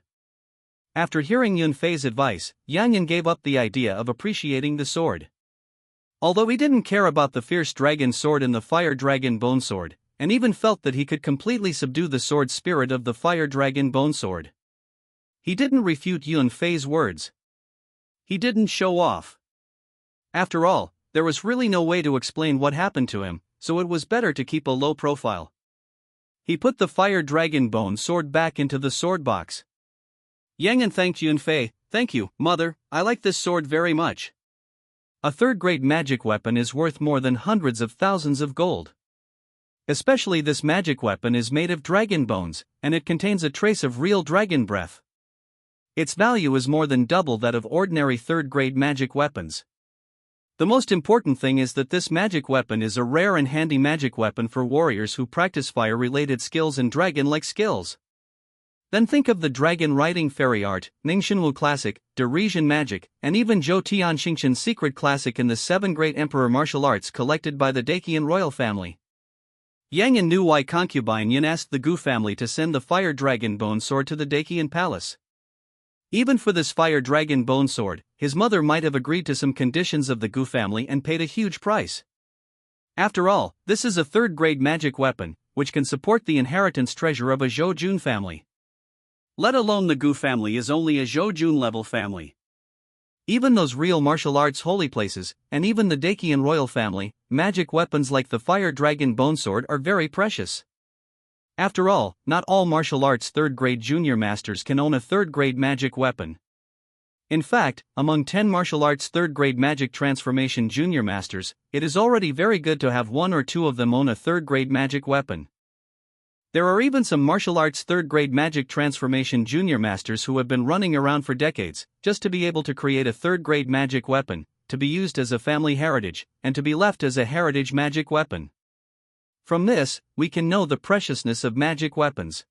After hearing Yunfei's advice, Yang En gave up the idea of appreciating the sword. Although he didn't care about the fierce dragon sword and the Fire Dragon Bone Sword, and even felt that he could completely subdue the sword spirit of the Fire Dragon Bone Sword, he didn't refute Yunfei's words. He didn't show off. After all, there was really no way to explain what happened to him, so it was better to keep a low profile. He put the Fire Dragon Bone Sword back into the sword box. Yang En thanked Yunfei. Thank you, mother, I like this sword very much. A 3rd grade magic weapon is worth more than hundreds of thousands of gold. Especially this magic weapon is made of dragon bones, and it contains a trace of real dragon breath. Its value is more than double that of ordinary 3rd grade magic weapons. The most important thing is that this magic weapon is a rare and handy magic weapon for warriors who practice fire-related skills and dragon-like skills. Then think of the dragon riding fairy art, Ningxinwu Classic, Derisian Magic, and even Zhou Tianxingqian's secret classic in the 7 Great Emperor martial arts collected by the Dacian royal family. Yang En knew why concubine Yin asked the Gu family to send the Fire Dragon Bone Sword to the Dacian palace. Even for this Fire Dragon Bone Sword, his mother might have agreed to some conditions of the Gu family and paid a huge price. After all, this is a 3rd grade magic weapon, which can support the inheritance treasure of a Zhou Jun family. Let alone the Gu family is only a Zhou Jun level family. Even those real martial arts holy places, and even the Dacian royal family, magic weapons like the Fire Dragon Bone Sword are very precious. After all, not all martial arts 3rd grade junior masters can own a 3rd grade magic weapon. In fact, among 10 martial arts 3rd grade magic transformation junior masters, it is already very good to have 1 or 2 of them own a 3rd grade magic weapon. There are even some martial arts 3rd grade magic transformation junior masters who have been running around for decades, just to be able to create a 3rd grade magic weapon, to be used as a family heritage, and to be left as a heritage magic weapon. From this, we can know the preciousness of magic weapons.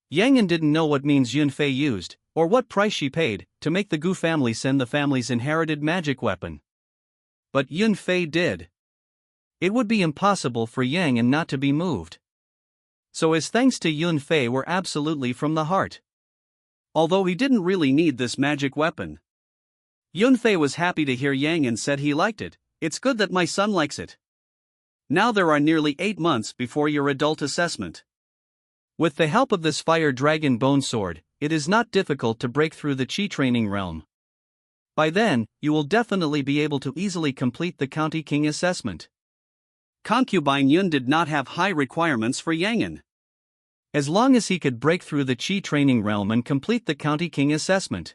Yang En didn't know what means Yunfei used, or what price she paid, to make the Gu family send the family's inherited magic weapon. But Yunfei did. It would be impossible for Yang En not to be moved. So his thanks to Yunfei were absolutely from the heart. Although he didn't really need this magic weapon. Yunfei was happy to hear Yang En said he liked it. It's good that my son likes it. Now there are nearly 8 months before your adult assessment. With the help of this Fire Dragon Bone Sword, it is not difficult to break through the Chi training realm. By then, you will definitely be able to easily complete the County King assessment. Concubine Yun did not have high requirements for Yang En. As long as he could break through the Chi training realm and complete the County King assessment.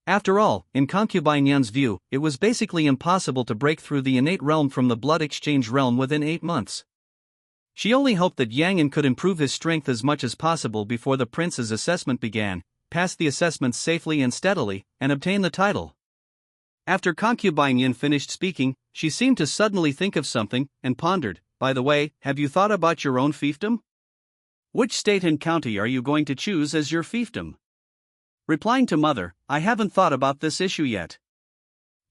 After all, in Concubine Yun's view, it was basically impossible to break through the innate realm from the blood exchange realm within 8 months. She only hoped that Yang En could improve his strength as much as possible before the prince's assessment began, pass the assessments safely and steadily, and obtain the title. After Concubine Yun finished speaking, she seemed to suddenly think of something, and pondered, by the way, have you thought about your own fiefdom? Which state and county are you going to choose as your fiefdom? Replying to mother, I haven't thought about this issue yet.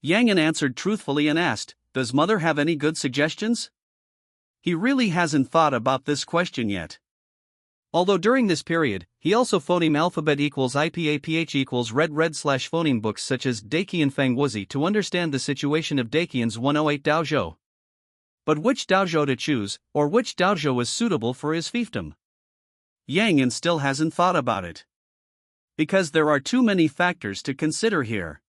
Yang An answered truthfully and asked, does mother have any good suggestions? He really hasn't thought about this question yet. Although during this period, he also phoneme alphabet equals IPAPH equals red /phoneme books such as Daqian Fangwuzi to understand the situation of Daqian's 108 Daozhou. But which Daozhou to choose, or which Daozhou is suitable for his fiefdom? Yang An still hasn't thought about it. Because there are too many factors to consider here.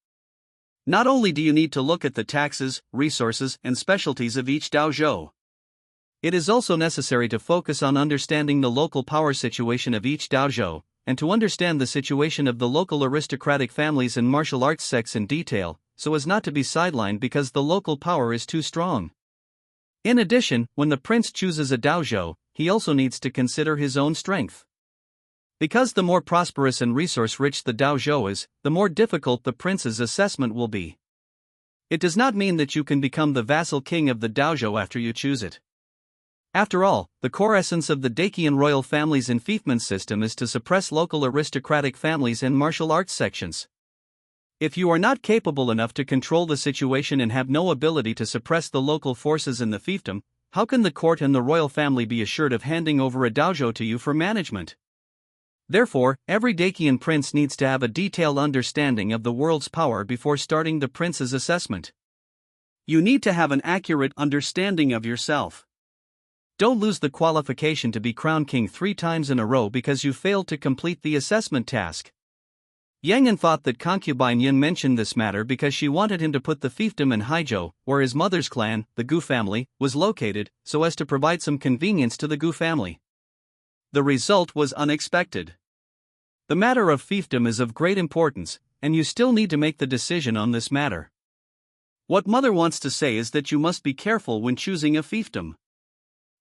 Not only do you need to look at the taxes, resources, and specialties of each Daozhou, it is also necessary to focus on understanding the local power situation of each Daozhou, and to understand the situation of the local aristocratic families and martial arts sects in detail, so as not to be sidelined because the local power is too strong. In addition, when the prince chooses a Daozhou, he also needs to consider his own strength. Because the more prosperous and resource-rich the Daozhou is, the more difficult the prince's assessment will be. It does not mean that you can become the vassal king of the Daozhou after you choose it. After all, the core essence of the Daqian royal family's enfeoffment system is to suppress local aristocratic families and martial arts sections. If you are not capable enough to control the situation and have no ability to suppress the local forces in the fiefdom, how can the court and the royal family be assured of handing over a Daozhou to you for management? Therefore, every Daqian prince needs to have a detailed understanding of the world's power before starting the prince's assessment. You need to have an accurate understanding of yourself. Don't lose the qualification to be crowned king 3 times in a row because you failed to complete the assessment task. Yang An thought that concubine Yin mentioned this matter because she wanted him to put the fiefdom in Haizhou, where his mother's clan, the Gu family, was located, so as to provide some convenience to the Gu family. The result was unexpected. The matter of fiefdom is of great importance, and you still need to make the decision on this matter. What mother wants to say is that you must be careful when choosing a fiefdom.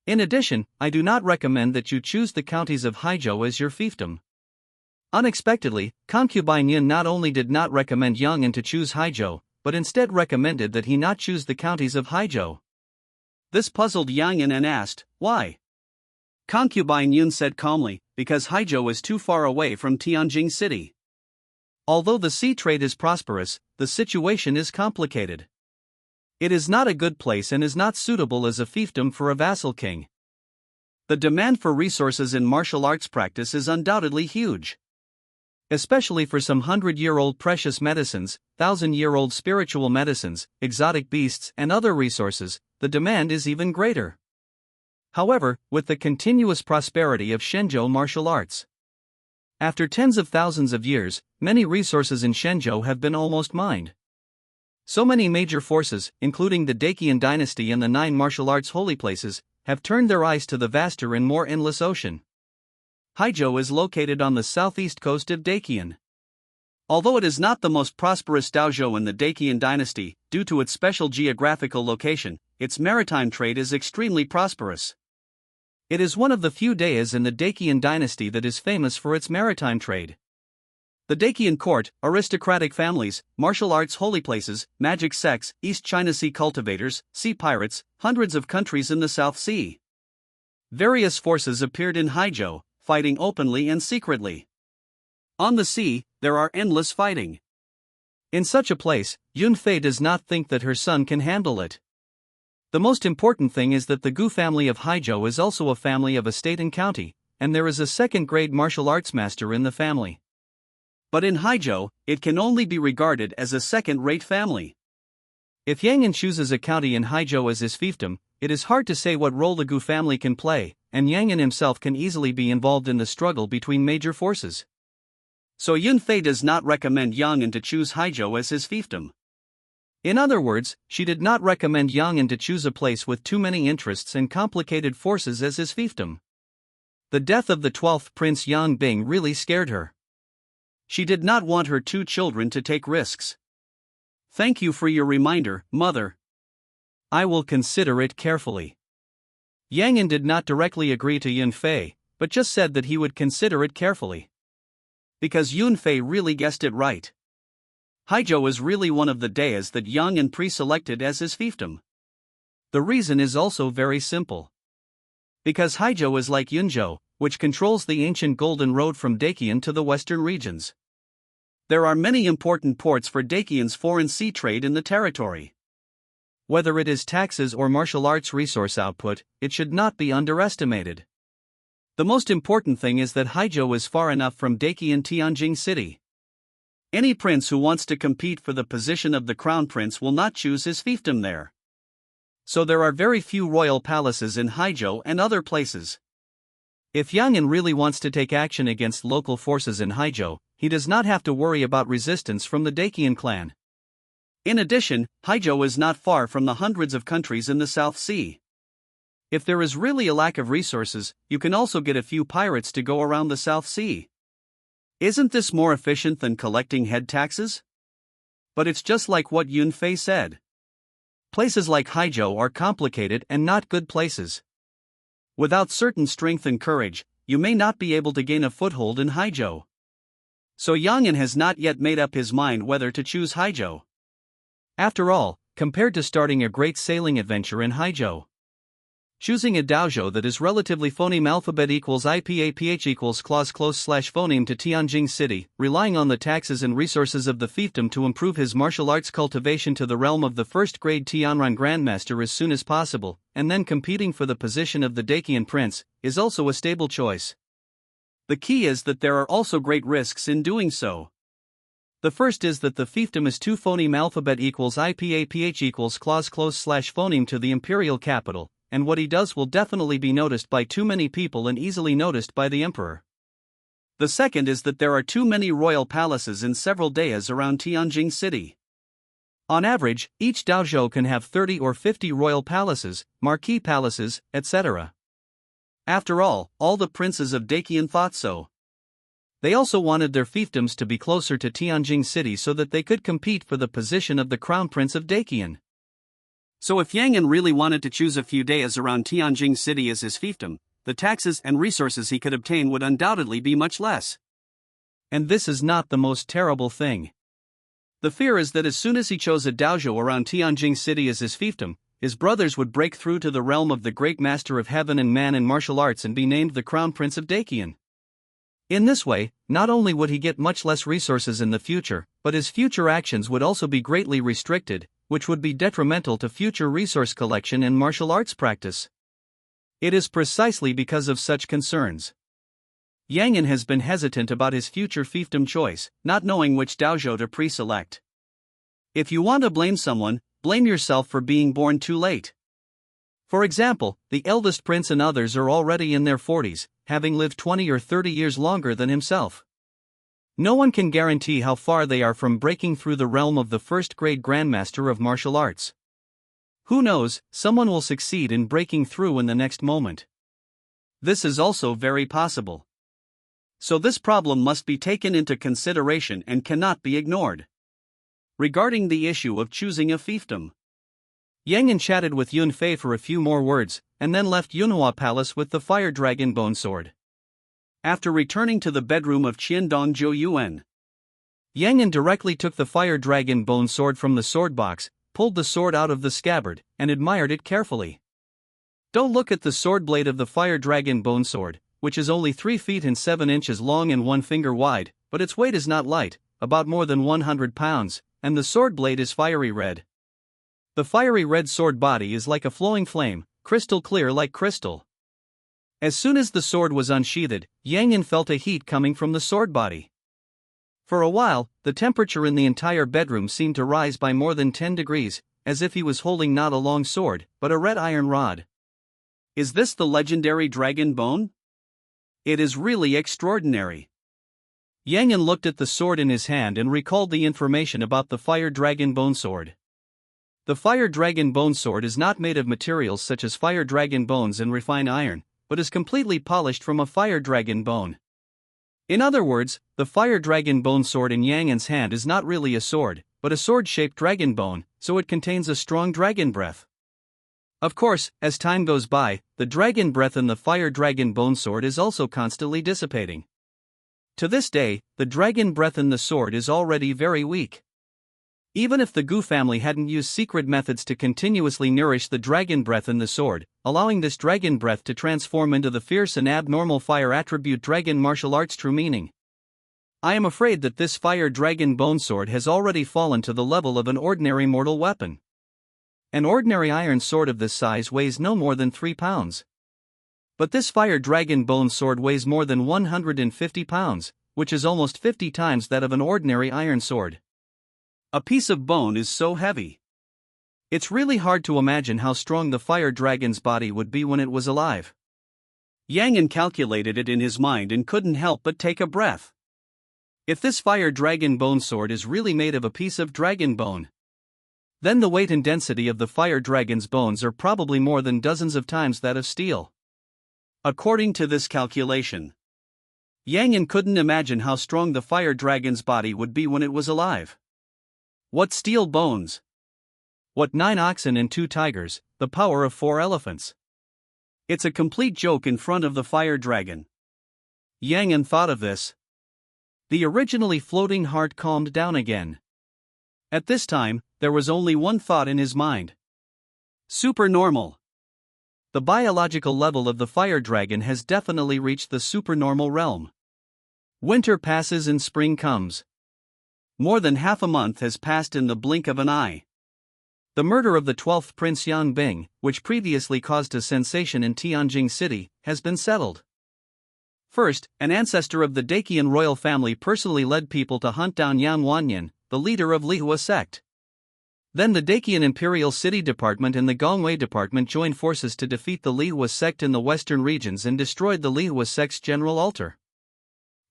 In addition, I do not recommend that you choose the counties of Haizhou as your fiefdom. Unexpectedly, concubine Yin not only did not recommend Yang An to choose Haizhou, but instead recommended that he not choose the counties of Haizhou. This puzzled Yang An and asked, why? Concubine Yin said calmly, because Haizhou is too far away from Tianjing City. Although the sea trade is prosperous, the situation is complicated. It is not a good place and is not suitable as a fiefdom for a vassal king. The demand for resources in martial arts practice is undoubtedly huge. Especially for some 100-year-old precious medicines, 1,000-year-old spiritual medicines, exotic beasts, and other resources, the demand is even greater. However, with the continuous prosperity of Shenzhou martial arts, after tens of thousands of years, many resources in Shenzhou have been almost mined. So many major forces, including the Daqian dynasty and the 9 martial arts holy places, have turned their eyes to the vaster and more endless ocean. Haizhou is located on the southeast coast of Daqian. Although it is not the most prosperous Daozhou in the Daqian dynasty, due to its special geographical location, its maritime trade is extremely prosperous. It is one of the few days in the Daqian dynasty that is famous for its maritime trade. The Daqian court, aristocratic families, martial arts holy places, magic sects, East China Sea cultivators, sea pirates, hundreds of countries in the South Sea. Various forces appeared in Haizhou, fighting openly and secretly. On the sea, there are endless fighting. In such a place, Yunfei does not think that her son can handle it. The most important thing is that the Gu family of Haizhou is also a family of a state and county, and there is a second-grade martial arts master in the family. But in Haizhou, it can only be regarded as a second-rate family. If Yang An chooses a county in Haizhou as his fiefdom, it is hard to say what role the Gu family can play, and Yang An himself can easily be involved in the struggle between major forces. So Yunfei does not recommend Yang An to choose Haizhou as his fiefdom. In other words, she did not recommend Yang An to choose a place with too many interests and complicated forces as his fiefdom. The death of the 12th Prince Yang Bing really scared her. She did not want her 2 children to take risks. Thank you for your reminder, mother. I will consider it carefully. Yang An did not directly agree to Yunfei, but just said that he would consider it carefully. Because Yunfei really guessed it right. Haizhou is really one of the days that Yang An pre-selected as his fiefdom. The reason is also very simple. Because Haizhou is like Yunzhou, which controls the ancient Golden Road from Dakian to the western regions. There are many important ports for Dakian's foreign sea trade in the territory. Whether it is taxes or martial arts resource output, it should not be underestimated. The most important thing is that Haizhou is far enough from Dakian Tianjin City. Any prince who wants to compete for the position of the crown prince will not choose his fiefdom there. So there are very few royal palaces in Haizhou and other places. If Yang An really wants to take action against local forces in Haizhou, he does not have to worry about resistance from the Dakian clan. In addition, Haizhou is not far from the hundreds of countries in the South Sea. If there is really a lack of resources, you can also get a few pirates to go around the South Sea. Isn't this more efficient than collecting head taxes? But it's just like what Yun Fei said. Places like Haizhou are complicated and not good places. Without certain strength and courage, you may not be able to gain a foothold in Haizhou. So Yang An has not yet made up his mind whether to choose Haizhou. After all, compared to starting a great sailing adventure in Haizhou, choosing a dojo that is relatively phoneme alphabet equals IPAPH equals clause close slash phoneme to Tianjin City, relying on the taxes and resources of the fiefdom to improve his martial arts cultivation to the realm of the first grade Tianran Grandmaster as soon as possible, and then competing for the position of the Dakian Prince, is also a stable choice. The key is that there are also great risks in doing so. The first is that the fiefdom is 2 phoneme alphabet equals IPAPH equals clause close slash phoneme to the imperial capital, and what he does will definitely be noticed by too many people and easily noticed by the emperor. The second is that there are too many royal palaces in several days around Tianjin City. On average, each dojo can have 30 or 50 royal palaces, marquis palaces, etc. After all the princes of Dakian thought so. They also wanted their fiefdoms to be closer to Tianjin City so that they could compete for the position of the crown prince of Dakian. So if Yang An really wanted to choose a few days around Tianjin City as his fiefdom, the taxes and resources he could obtain would undoubtedly be much less. And this is not the most terrible thing. The fear is that as soon as he chose a dojo around Tianjin City as his fiefdom, his brothers would break through to the realm of the great master of heaven and man in martial arts and be named the crown prince of Dakian. In this way, not only would he get much less resources in the future, but his future actions would also be greatly restricted, which would be detrimental to future resource collection and martial arts practice. It is precisely because of such concerns Yang An has been hesitant about his future fiefdom choice, not knowing which dojo to pre-select. If you want to blame someone, blame yourself for being born too late. For example, the eldest prince and others are already in their 40s, having lived 20 or 30 years longer than himself. No one can guarantee how far they are from breaking through the realm of the first-grade grandmaster of martial arts. Who knows, someone will succeed in breaking through in the next moment. This is also very possible. So this problem must be taken into consideration and cannot be ignored. Regarding the issue of choosing a fiefdom, Yang An chatted with Yun Fei for a few more words, and then left Yunhua Palace with the fire dragon bone sword. After returning to the bedroom of Qiandong Zhou Yuan, Yang An directly took the fire dragon bone sword from the sword box, pulled the sword out of the scabbard, and admired it carefully. Don't look at the sword blade of the fire dragon bone sword, which is only 3 feet and 7 inches long and 1 finger wide, but its weight is not light, about more than 100 pounds, and the sword blade is fiery red. The fiery red sword body is like a flowing flame, crystal clear like crystal. As soon as the sword was unsheathed, Yang An felt a heat coming from the sword body. For a while, the temperature in the entire bedroom seemed to rise by more than 10 degrees, as if he was holding not a long sword, but a red iron rod. Is this the legendary dragon bone? It is really extraordinary. Yang An looked at the sword in his hand and recalled the information about the fire dragon bone sword. The fire dragon bone sword is not made of materials such as fire dragon bones and refined iron, but is completely polished from a fire dragon bone. In other words, the fire dragon bone sword in Yang An's hand is not really a sword, but a sword-shaped dragon bone, so it contains a strong dragon breath. Of course, as time goes by, the dragon breath in the fire dragon bone sword is also constantly dissipating. To this day, the dragon breath in the sword is already very weak. Even if the Gu family hadn't used secret methods to continuously nourish the dragon breath in the sword, allowing this dragon breath to transform into the fierce and abnormal fire attribute dragon martial arts true meaning, I am afraid that this fire dragon bone sword has already fallen to the level of an ordinary mortal weapon. An ordinary iron sword of this size weighs no more than 3 pounds. But this fire dragon bone sword weighs more than 150 pounds, which is almost 50 times that of an ordinary iron sword. A piece of bone is so heavy. It's really hard to imagine how strong the fire dragon's body would be when it was alive. Yang calculated it in his mind and couldn't help but take a breath. If this fire dragon bone sword is really made of a piece of dragon bone, then the weight and density of the fire dragon's bones are probably more than dozens of times that of steel. According to this calculation, Yang couldn't imagine how strong the fire dragon's body would be when it was alive. What steel bones? What 9 oxen and 2 tigers, the power of 4 elephants? It's a complete joke in front of the fire dragon. Yang thought of this. The originally floating heart calmed down again. At this time, there was only one thought in his mind. Supernormal. The biological level of the fire dragon has definitely reached the supernormal realm. Winter passes and spring comes. More than half a month has passed in the blink of an eye. The murder of the 12th Prince Yang Bing, which previously caused a sensation in Tianjin City, has been settled. First, an ancestor of the Dacian royal family personally led people to hunt down Yan Wanyan, the leader of Lihua sect. Then the Dacian Imperial City Department and the Gongwei Department joined forces to defeat the Lihua sect in the western regions and destroyed the Lihua sect's general altar.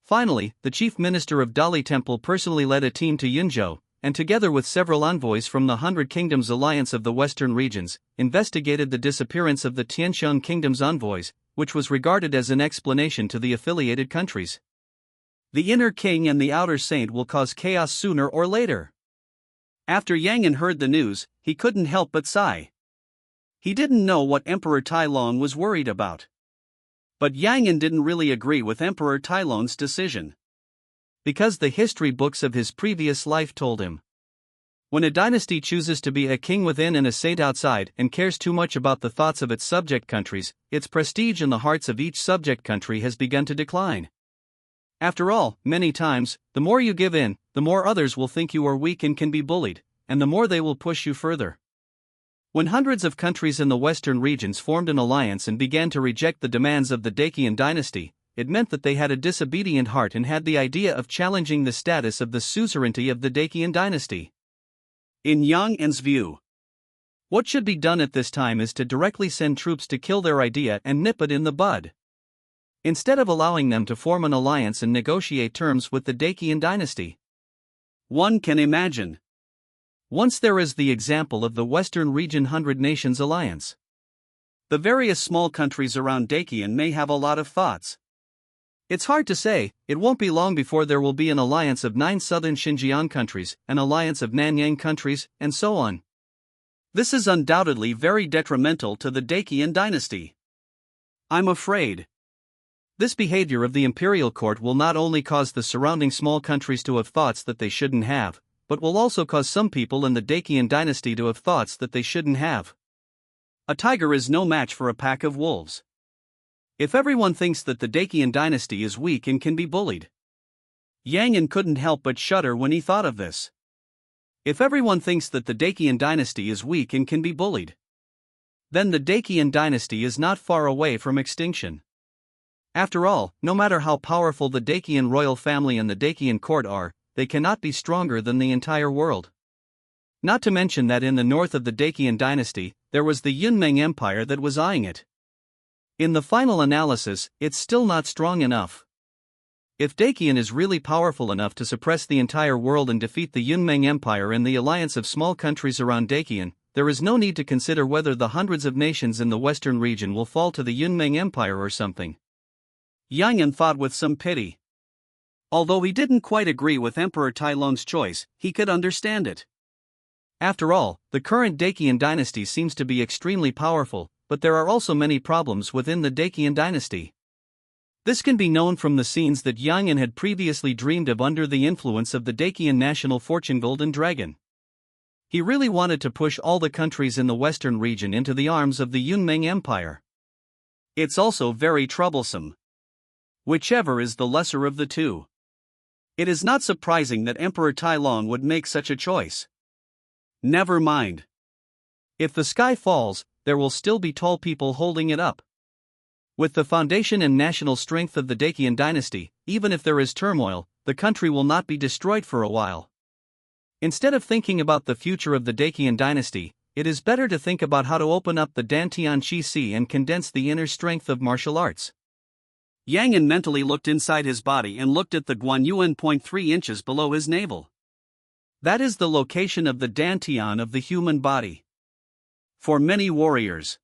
Finally, the chief minister of Dali Temple personally led a team to Yunzhou, and together with several envoys from the Hundred Kingdoms Alliance of the Western regions, investigated the disappearance of the Tiansheng Kingdom's envoys, which was regarded as an explanation to the affiliated countries. The inner king and the outer saint will cause chaos sooner or later. After Yang heard the news, he couldn't help but sigh. He didn't know what Emperor Tailong was worried about. But Yang didn't really agree with Emperor Tailong's decision. Because the history books of his previous life told him, when a dynasty chooses to be a king within and a saint outside and cares too much about the thoughts of its subject countries, its prestige in the hearts of each subject country has begun to decline. After all, many times, the more you give in, the more others will think you are weak and can be bullied, and the more they will push you further. When hundreds of countries in the western regions formed an alliance and began to reject the demands of the Dacian dynasty, it meant that they had a disobedient heart and had the idea of challenging the status of the suzerainty of the Dacian dynasty. In Yang view, what should be done at this time is to directly send troops to kill their idea and nip it in the bud, instead of allowing them to form an alliance and negotiate terms with the Dacian dynasty. One can imagine. Once there is the example of the Western Region 100 Nations Alliance. The various small countries around Dacian may have a lot of thoughts. It's hard to say, it won't be long before there will be an alliance of 9 southern Xinjiang countries, an alliance of Nanyang countries, and so on. This is undoubtedly very detrimental to the Dacian dynasty. I'm afraid this behavior of the imperial court will not only cause the surrounding small countries to have thoughts that they shouldn't have, but will also cause some people in the Dacian dynasty to have thoughts that they shouldn't have. A tiger is no match for a pack of wolves. If everyone thinks that the Dacian dynasty is weak and can be bullied, Yang couldn't help but shudder when he thought of this. If everyone thinks that the Dacian dynasty is weak and can be bullied, then the Dacian dynasty is not far away from extinction. After all, no matter how powerful the Dacian royal family and the Dacian court are, they cannot be stronger than the entire world. Not to mention that in the north of the Dacian dynasty, there was the Yunmeng Empire that was eyeing it. In the final analysis, it's still not strong enough. If Dacian is really powerful enough to suppress the entire world and defeat the Yunmeng Empire and the alliance of small countries around Dacian, there is no need to consider whether the hundreds of nations in the western region will fall to the Yunmeng Empire or something. Yang thought with some pity. Although he didn't quite agree with Emperor Tailong's choice, he could understand it. After all, the current Dacian dynasty seems to be extremely powerful, but there are also many problems within the Dacian dynasty. This can be known from the scenes that Yang had previously dreamed of under the influence of the Dacian national fortune Golden Dragon. He really wanted to push all the countries in the western region into the arms of the Yunmeng Empire. It's also very troublesome. Whichever is the lesser of the two. It is not surprising that Emperor Tai Long would make such a choice. Never mind. If the sky falls, there will still be tall people holding it up. With the foundation and national strength of the Dacian dynasty, even if there is turmoil, the country will not be destroyed for a while. Instead of thinking about the future of the Dacian dynasty, it is better to think about how to open up the Dantian Qi Si and condense the inner strength of martial arts. Yang An mentally looked inside his body and looked at the Guanyuan point 3 inches below his navel. That is the location of the Dantian of the human body. For many warriors,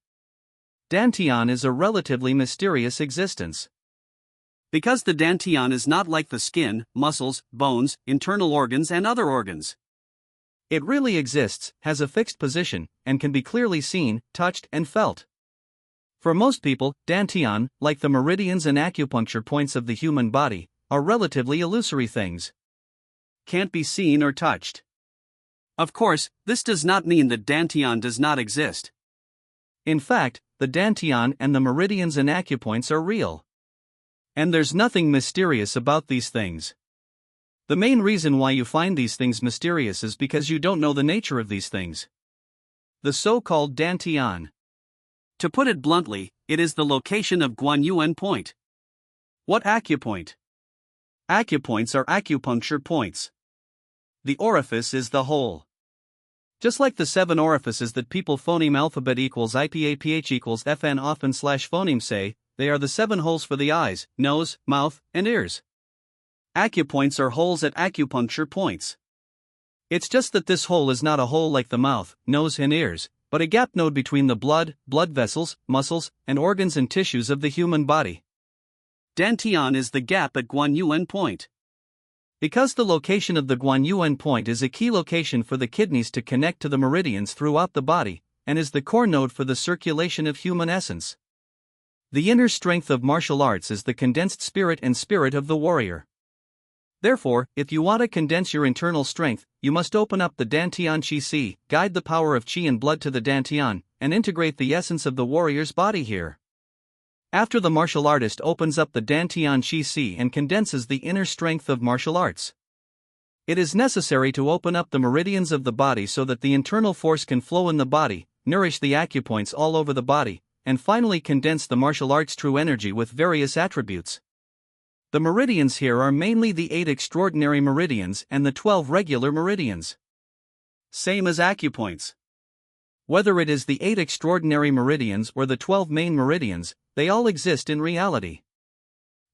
Dantian is a relatively mysterious existence. Because the Dantian is not like the skin, muscles, bones, internal organs and other organs. It really exists, has a fixed position, and can be clearly seen, touched and felt. For most people, Dantian, like the meridians and acupuncture points of the human body, are relatively illusory things. Can't be seen or touched. Of course, this does not mean that Dantian does not exist. In fact, the Dantian and the meridians and acupoints are real. And there's nothing mysterious about these things. The main reason why you find these things mysterious is because you don't know the nature of these things. The so-called Dantian. To put it bluntly, it is the location of Guanyuan point. What acupoint? Acupoints are acupuncture points. The orifice is the hole. Just like the 7 orifices that people phoneme alphabet equals IPAPH equals FN often / phoneme say, they are the 7 holes for the eyes, nose, mouth, and ears. Acupoints are holes at acupuncture points. It's just that this hole is not a hole like the mouth, nose and ears, but a gap node between the blood vessels, muscles, and organs and tissues of the human body. Dantian is the gap at Guanyuan point. Because the location of the Guanyuan point is a key location for the kidneys to connect to the meridians throughout the body, and is the core node for the circulation of human essence. The inner strength of martial arts is the condensed spirit and spirit of the warrior. Therefore, if you want to condense your internal strength, you must open up the Dantian Qi Si, guide the power of Qi and blood to the Dantian, and integrate the essence of the warrior's body here. After the martial artist opens up the Dantian Qi Si and condenses the inner strength of martial arts, it is necessary to open up the meridians of the body so that the internal force can flow in the body, nourish the acupoints all over the body, and finally condense the martial arts' true energy with various attributes. The meridians here are mainly the 8 extraordinary meridians and the 12 regular meridians. Same as acupoints. Whether it is the 8 extraordinary meridians or the 12 main meridians, they all exist in reality.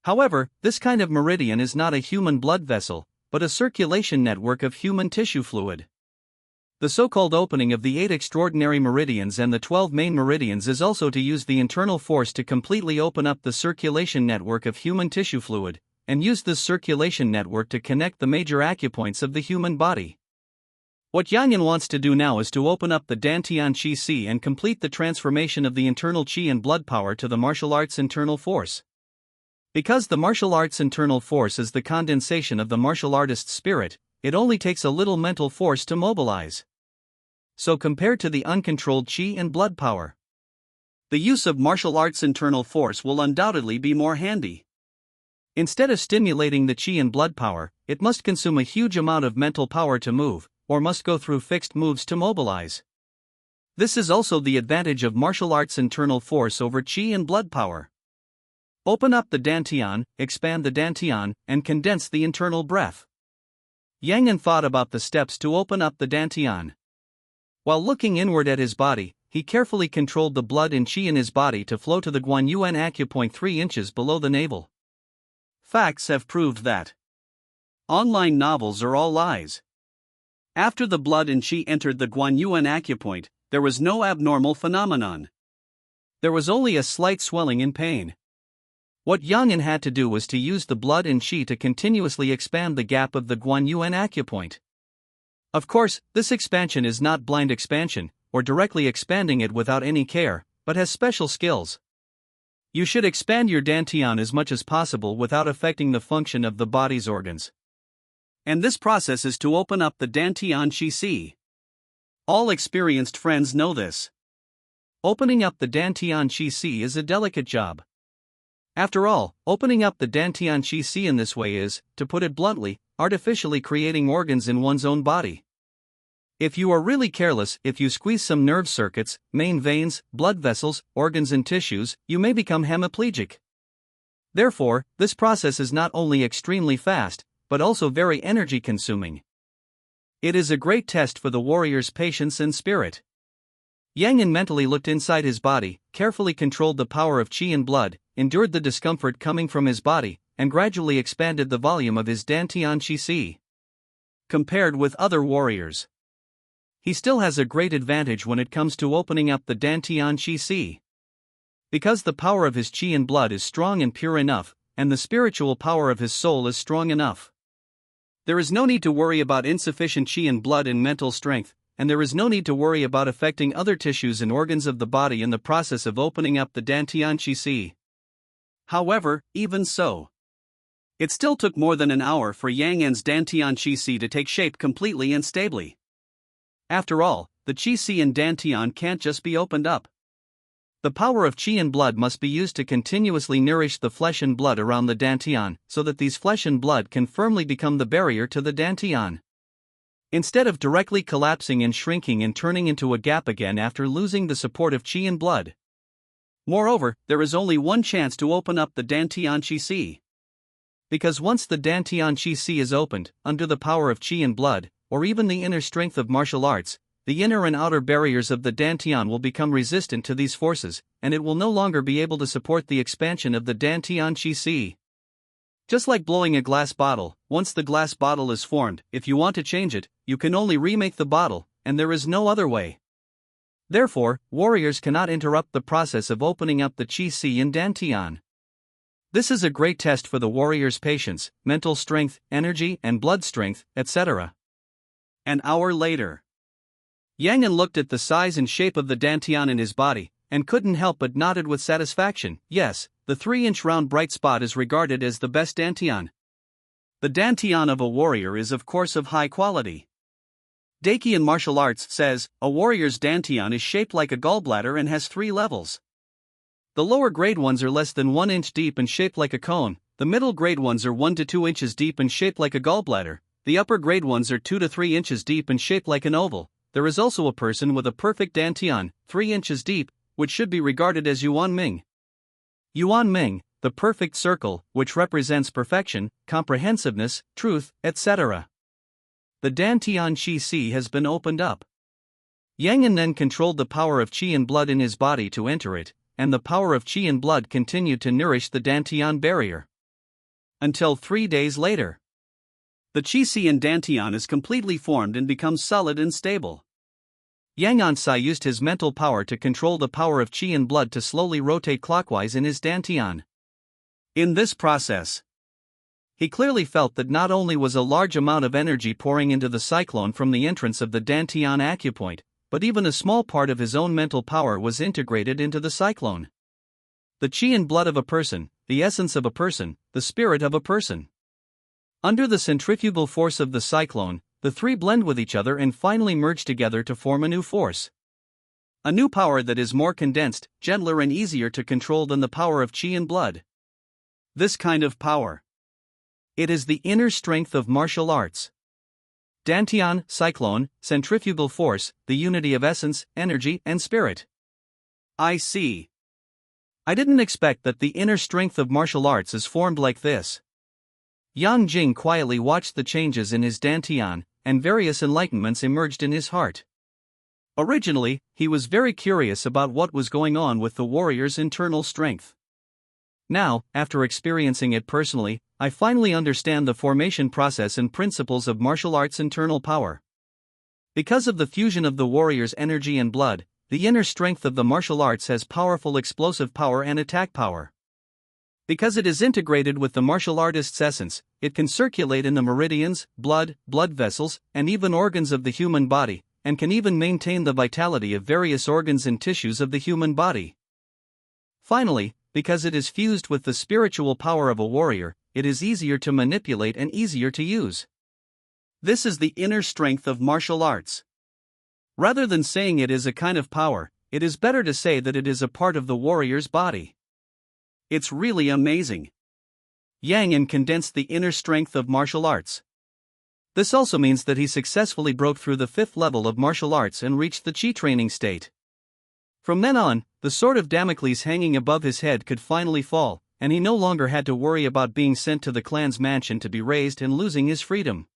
However, this kind of meridian is not a human blood vessel, but a circulation network of human tissue fluid. The so-called opening of the 8 extraordinary meridians and the 12 main meridians is also to use the internal force to completely open up the circulation network of human tissue fluid, and use this circulation network to connect the major acupoints of the human body. What Yang An wants to do now is to open up the Dantian Qi Si and complete the transformation of the internal Qi and blood power to the martial arts' internal force. Because the martial arts' internal force is the condensation of the martial artist's spirit, it only takes a little mental force to mobilize. So compared to the uncontrolled Qi and blood power, the use of martial arts' internal force will undoubtedly be more handy. Instead of stimulating the Qi and blood power, it must consume a huge amount of mental power to move, or must go through fixed moves to mobilize. This is also the advantage of martial arts' internal force over Qi and blood power. Open up the Dantian, expand the Dantian, and condense the internal breath. Yang An thought about the steps to open up the Dantian. While looking inward at his body, he carefully controlled the blood and Qi in his body to flow to the Guanyuan acupoint 3 inches below the navel. Facts have proved that online novels are all lies. After the blood and Qi entered the Guanyuan acupoint, there was no abnormal phenomenon. There was only a slight swelling and pain. What Yang An had to do was to use the blood and Qi to continuously expand the gap of the Guanyuan acupoint. Of course, this expansion is not blind expansion, or directly expanding it without any care, but has special skills. You should expand your Dantian as much as possible without affecting the function of the body's organs. And this process is to open up the Dantian Qi Si. All experienced friends know this. Opening up the Dantian Qi is a delicate job. After all, opening up the Dantian Qi in this way is, to put it bluntly, artificially creating organs in one's own body. If you are really careless, if you squeeze some nerve circuits, main veins, blood vessels, organs and tissues, you may become hemiplegic. Therefore, this process is not only extremely fast, but also very energy-consuming. It is a great test for the warrior's patience and spirit. Yang An mentally looked inside his body, carefully controlled the power of qi and blood, endured the discomfort coming from his body, and gradually expanded the volume of his Dantian Qi. Compared with other warriors, he still has a great advantage when it comes to opening up the Dantian Qi. Because the power of his qi and blood is strong and pure enough, and the spiritual power of his soul is strong enough. There is no need to worry about insufficient qi and blood and mental strength, and there is no need to worry about affecting other tissues and organs of the body in the process of opening up the Dantian Qi. However, even so, it still took more than an hour for Yang An's Dantian Qi to take shape completely and stably. After all, the Qi and Dantian can't just be opened up. The power of qi and blood must be used to continuously nourish the flesh and blood around the Dantian, so that these flesh and blood can firmly become the barrier to the Dantian. Instead of directly collapsing and shrinking and turning into a gap again after losing the support of qi and blood. Moreover, there is only one chance to open up the Dantian Qi. Because once the Dantian Qi is opened, under the power of qi and blood, or even the inner strength of martial arts, the inner and outer barriers of the Dantian will become resistant to these forces, and it will no longer be able to support the expansion of the Dantian Qi. Just like blowing a glass bottle, once the glass bottle is formed, if you want to change it, you can only remake the bottle, and there is no other way. Therefore, warriors cannot interrupt the process of opening up the Qi and Dantian. This is a great test for the warrior's patience, mental strength, energy and blood strength, etc. An hour later, Yang An looked at the size and shape of the Dantian in his body, and couldn't help but nodded with satisfaction. Yes, the 3-inch round bright spot is regarded as the best Dantian. The Dantian of a warrior is of course of high quality. Daki in martial arts says, a warrior's Dantian is shaped like a gallbladder and has 3 levels. The lower grade ones are less than 1 inch deep and shaped like a cone, the middle grade ones are 1 to 2 inches deep and shaped like a gallbladder, the upper grade ones are 2 to 3 inches deep and shaped like an oval. There is also a person with a perfect Dantian, 3 inches deep, which should be regarded as Yuan Ming. Yuan Ming, the perfect circle, which represents perfection, comprehensiveness, truth, etc. The Dantian Qi has been opened up. Yang An then controlled the power of qi and blood in his body to enter it, and the power of qi and blood continued to nourish the Dantian barrier. Until 3 days later, the Qi and Dantian is completely formed and becomes solid and stable. Yang An used his mental power to control the power of qi and blood to slowly rotate clockwise in his Dantian. In this process, he clearly felt that not only was a large amount of energy pouring into the cyclone from the entrance of the Dantian acupoint, but even a small part of his own mental power was integrated into the cyclone. The qi and blood of a person, the essence of a person, the spirit of a person. Under the centrifugal force of the cyclone, the 3 blend with each other and finally merge together to form a new force. A new power that is more condensed, gentler and easier to control than the power of qi and blood. This kind of power. It is the inner strength of martial arts. Dantian, cyclone, centrifugal force, the unity of essence, energy and spirit. I see. I didn't expect that the inner strength of martial arts is formed like this. Yang Jing quietly watched the changes in his Dantian, and various enlightenments emerged in his heart. Originally, he was very curious about what was going on with the warrior's internal strength. Now, after experiencing it personally, I finally understand the formation process and principles of martial arts' internal power. Because of the fusion of the warrior's energy and blood, the inner strength of the martial arts has powerful explosive power and attack power. Because it is integrated with the martial artist's essence, it can circulate in the meridians, blood vessels, and even organs of the human body, and can even maintain the vitality of various organs and tissues of the human body. Finally, because it is fused with the spiritual power of a warrior, it is easier to manipulate and easier to use. This is the inner strength of martial arts. Rather than saying it is a kind of power, it is better to say that it is a part of the warrior's body. It's really amazing. Yang An condensed the inner strength of martial arts. This also means that he successfully broke through the 5th level of martial arts and reached the Qi training state. From then on, the sword of Damocles hanging above his head could finally fall, and he no longer had to worry about being sent to the clan's mansion to be raised and losing his freedom.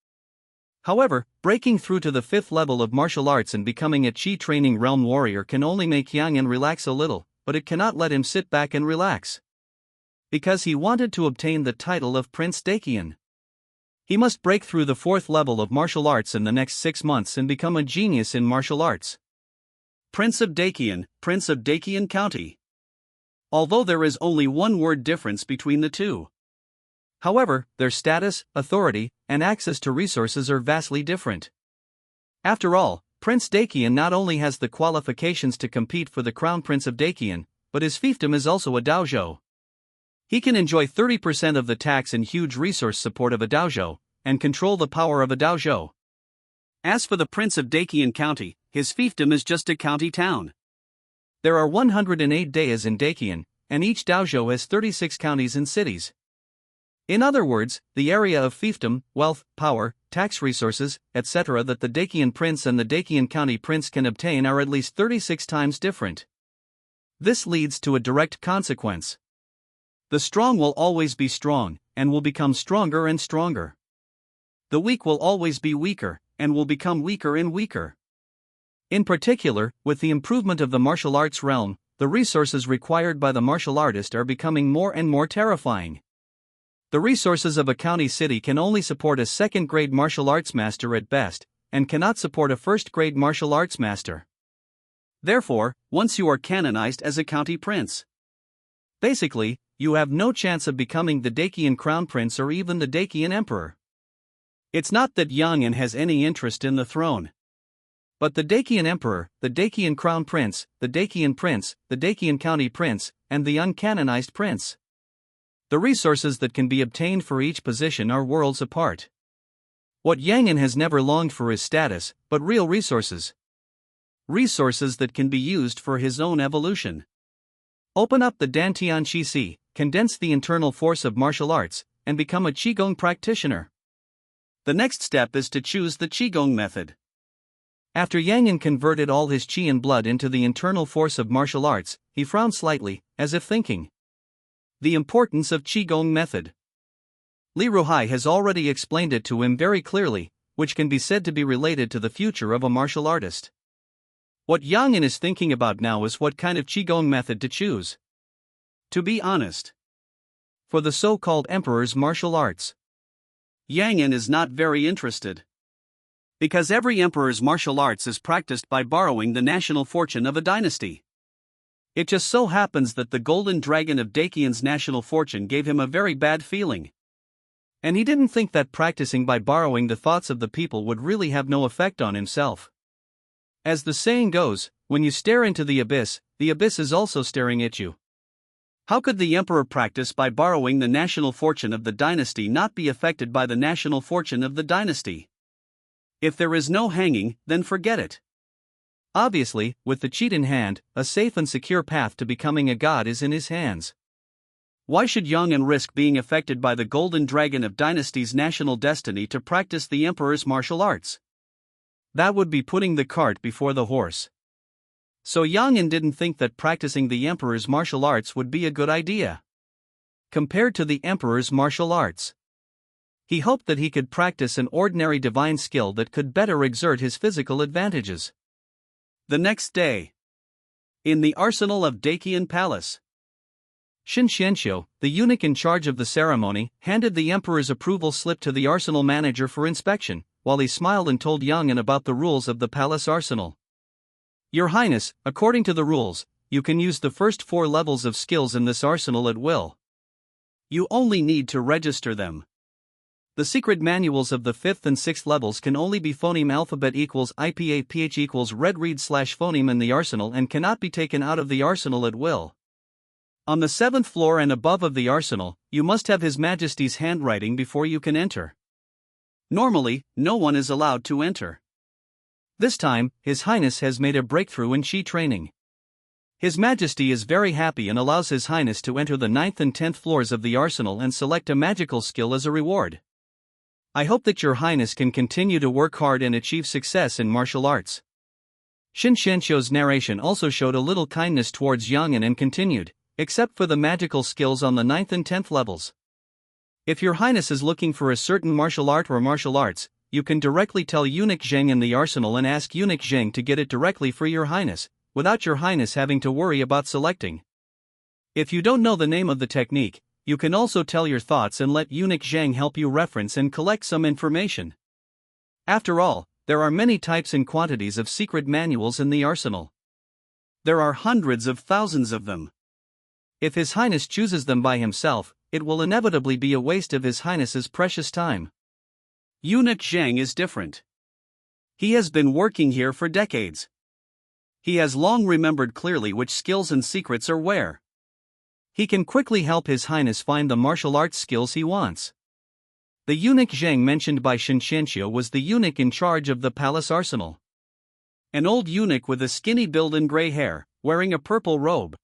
However, breaking through to the 5th level of martial arts and becoming a Qi training realm warrior can only make Yang An relax a little, but it cannot let him sit back and relax. Because he wanted to obtain the title of Prince Dakian. He must break through the 4th level of martial arts in the next 6 months and become a genius in martial arts. Prince of Dakian County. Although there is only one word difference between the two. However, their status, authority, and access to resources are vastly different. After all, Prince Dakian not only has the qualifications to compete for the Crown Prince of Dakian, but his fiefdom is also a dojo. He can enjoy 30% of the tax and huge resource support of a dojo, and control the power of a dojo. As for the Prince of Dakian County, his fiefdom is just a county town. There are 108 dayas in Dakian, and each dojo has 36 counties and cities. In other words, the area of fiefdom, wealth, power, tax resources, etc. that the Dakian Prince and the Dakian County Prince can obtain are at least 36 times different. This leads to a direct consequence. The strong will always be strong, and will become stronger and stronger. The weak will always be weaker, and will become weaker and weaker. In particular, with the improvement of the martial arts realm, the resources required by the martial artist are becoming more and more terrifying. The resources of a county city can only support a second-grade martial arts master at best, and cannot support a first-grade martial arts master. Therefore, once you are canonized as a county prince, basically, you have no chance of becoming the Dakian Crown Prince or even the Dakian Emperor. It's not that Yang An has any interest in the throne. But the Dakian Emperor, the Dakian Crown Prince, the Dakian Prince, the Dakian County Prince, and the uncanonized Prince. The resources that can be obtained for each position are worlds apart. What Yang An has never longed for is status, but real resources. Resources that can be used for his own evolution. Open up the Dantian Qi, condense the internal force of martial arts, and become a Qigong practitioner. The next step is to choose the Qigong method. After Yang An converted all his qi and blood into the internal force of martial arts, he frowned slightly, as if thinking. The importance of Qigong method. Li Ruhai has already explained it to him very clearly, which can be said to be related to the future of a martial artist. What Yang An is thinking about now is what kind of Qigong method to choose. To be honest, for the so-called emperor's martial arts, Yang An is not very interested. Because every emperor's martial arts is practiced by borrowing the national fortune of a dynasty. It just so happens that the golden dragon of Dakian's national fortune gave him a very bad feeling. And he didn't think that practicing by borrowing the thoughts of the people would really have no effect on himself. As the saying goes, when you stare into the abyss is also staring at you. How could the emperor practice by borrowing the national fortune of the dynasty not be affected by the national fortune of the dynasty? If there is no hanging, then forget it. Obviously, with the cheat in hand, a safe and secure path to becoming a god is in his hands. Why should Yang An risk being affected by the golden dragon of dynasty's national destiny to practice the emperor's martial arts? That would be putting the cart before the horse. So Yang An didn't think that practicing the emperor's martial arts would be a good idea. Compared to the emperor's martial arts, he hoped that he could practice an ordinary divine skill that could better exert his physical advantages. The next day, in the arsenal of Dakian Palace, Shin Xianxiu, the eunuch in charge of the ceremony, handed the emperor's approval slip to the arsenal manager for inspection, while he smiled and told Yang An about the rules of the palace arsenal. Your Highness, according to the rules, you can use the first 4 levels of skills in this arsenal at will. You only need to register them. The secret manuals of the 5th and 6th levels can only be phoneme alphabet equals IPA PH equals red read / phoneme in the arsenal and cannot be taken out of the arsenal at will. On the 7th floor and above of the arsenal, you must have His Majesty's handwriting before you can enter. Normally, no one is allowed to enter. This time, His Highness has made a breakthrough in Qi training. His Majesty is very happy and allows His Highness to enter the 9th and 10th floors of the arsenal and select a magical skill as a reward. I hope that Your Highness can continue to work hard and achieve success in martial arts. Shin Qianqiu's narration also showed a little kindness towards Yang and continued, except for the magical skills on the 9th and 10th levels. If Your Highness is looking for a certain martial art or martial arts, you can directly tell Eunuch Zheng in the arsenal and ask Eunuch Zheng to get it directly for Your Highness, without Your Highness having to worry about selecting. If you don't know the name of the technique, you can also tell your thoughts and let Eunuch Zheng help you reference and collect some information. After all, there are many types and quantities of secret manuals in the arsenal. There are hundreds of thousands of them. If His Highness chooses them by himself, it will inevitably be a waste of His Highness's precious time. Eunuch Zheng is different. He has been working here for decades. He has long remembered clearly which skills and secrets are where. He can quickly help His Highness find the martial arts skills he wants. The eunuch Zheng mentioned by Shin Qianqiu was the eunuch in charge of the palace arsenal. An old eunuch with a skinny build and gray hair, wearing a purple robe.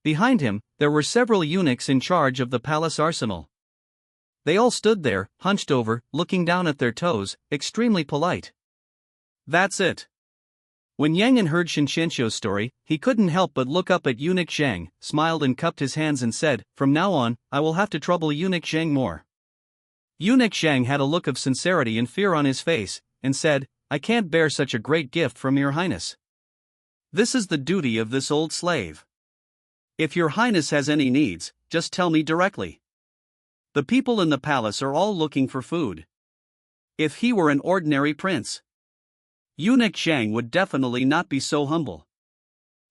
Behind him, there were several eunuchs in charge of the palace arsenal. They all stood there, hunched over, looking down at their toes, extremely polite. That's it. When Yang An heard Shin Qianqiu's story, he couldn't help but look up at Eunuch Zheng, smiled and cupped his hands and said, "From now on, I will have to trouble Eunuch Zheng more." Eunuch Zheng had a look of sincerity and fear on his face, and said, "I can't bear such a great gift from Your Highness. This is the duty of this old slave. If Your Highness has any needs, just tell me directly. The people in the palace are all looking for food. If he were an ordinary prince, Eunuch Zheng would definitely not be so humble.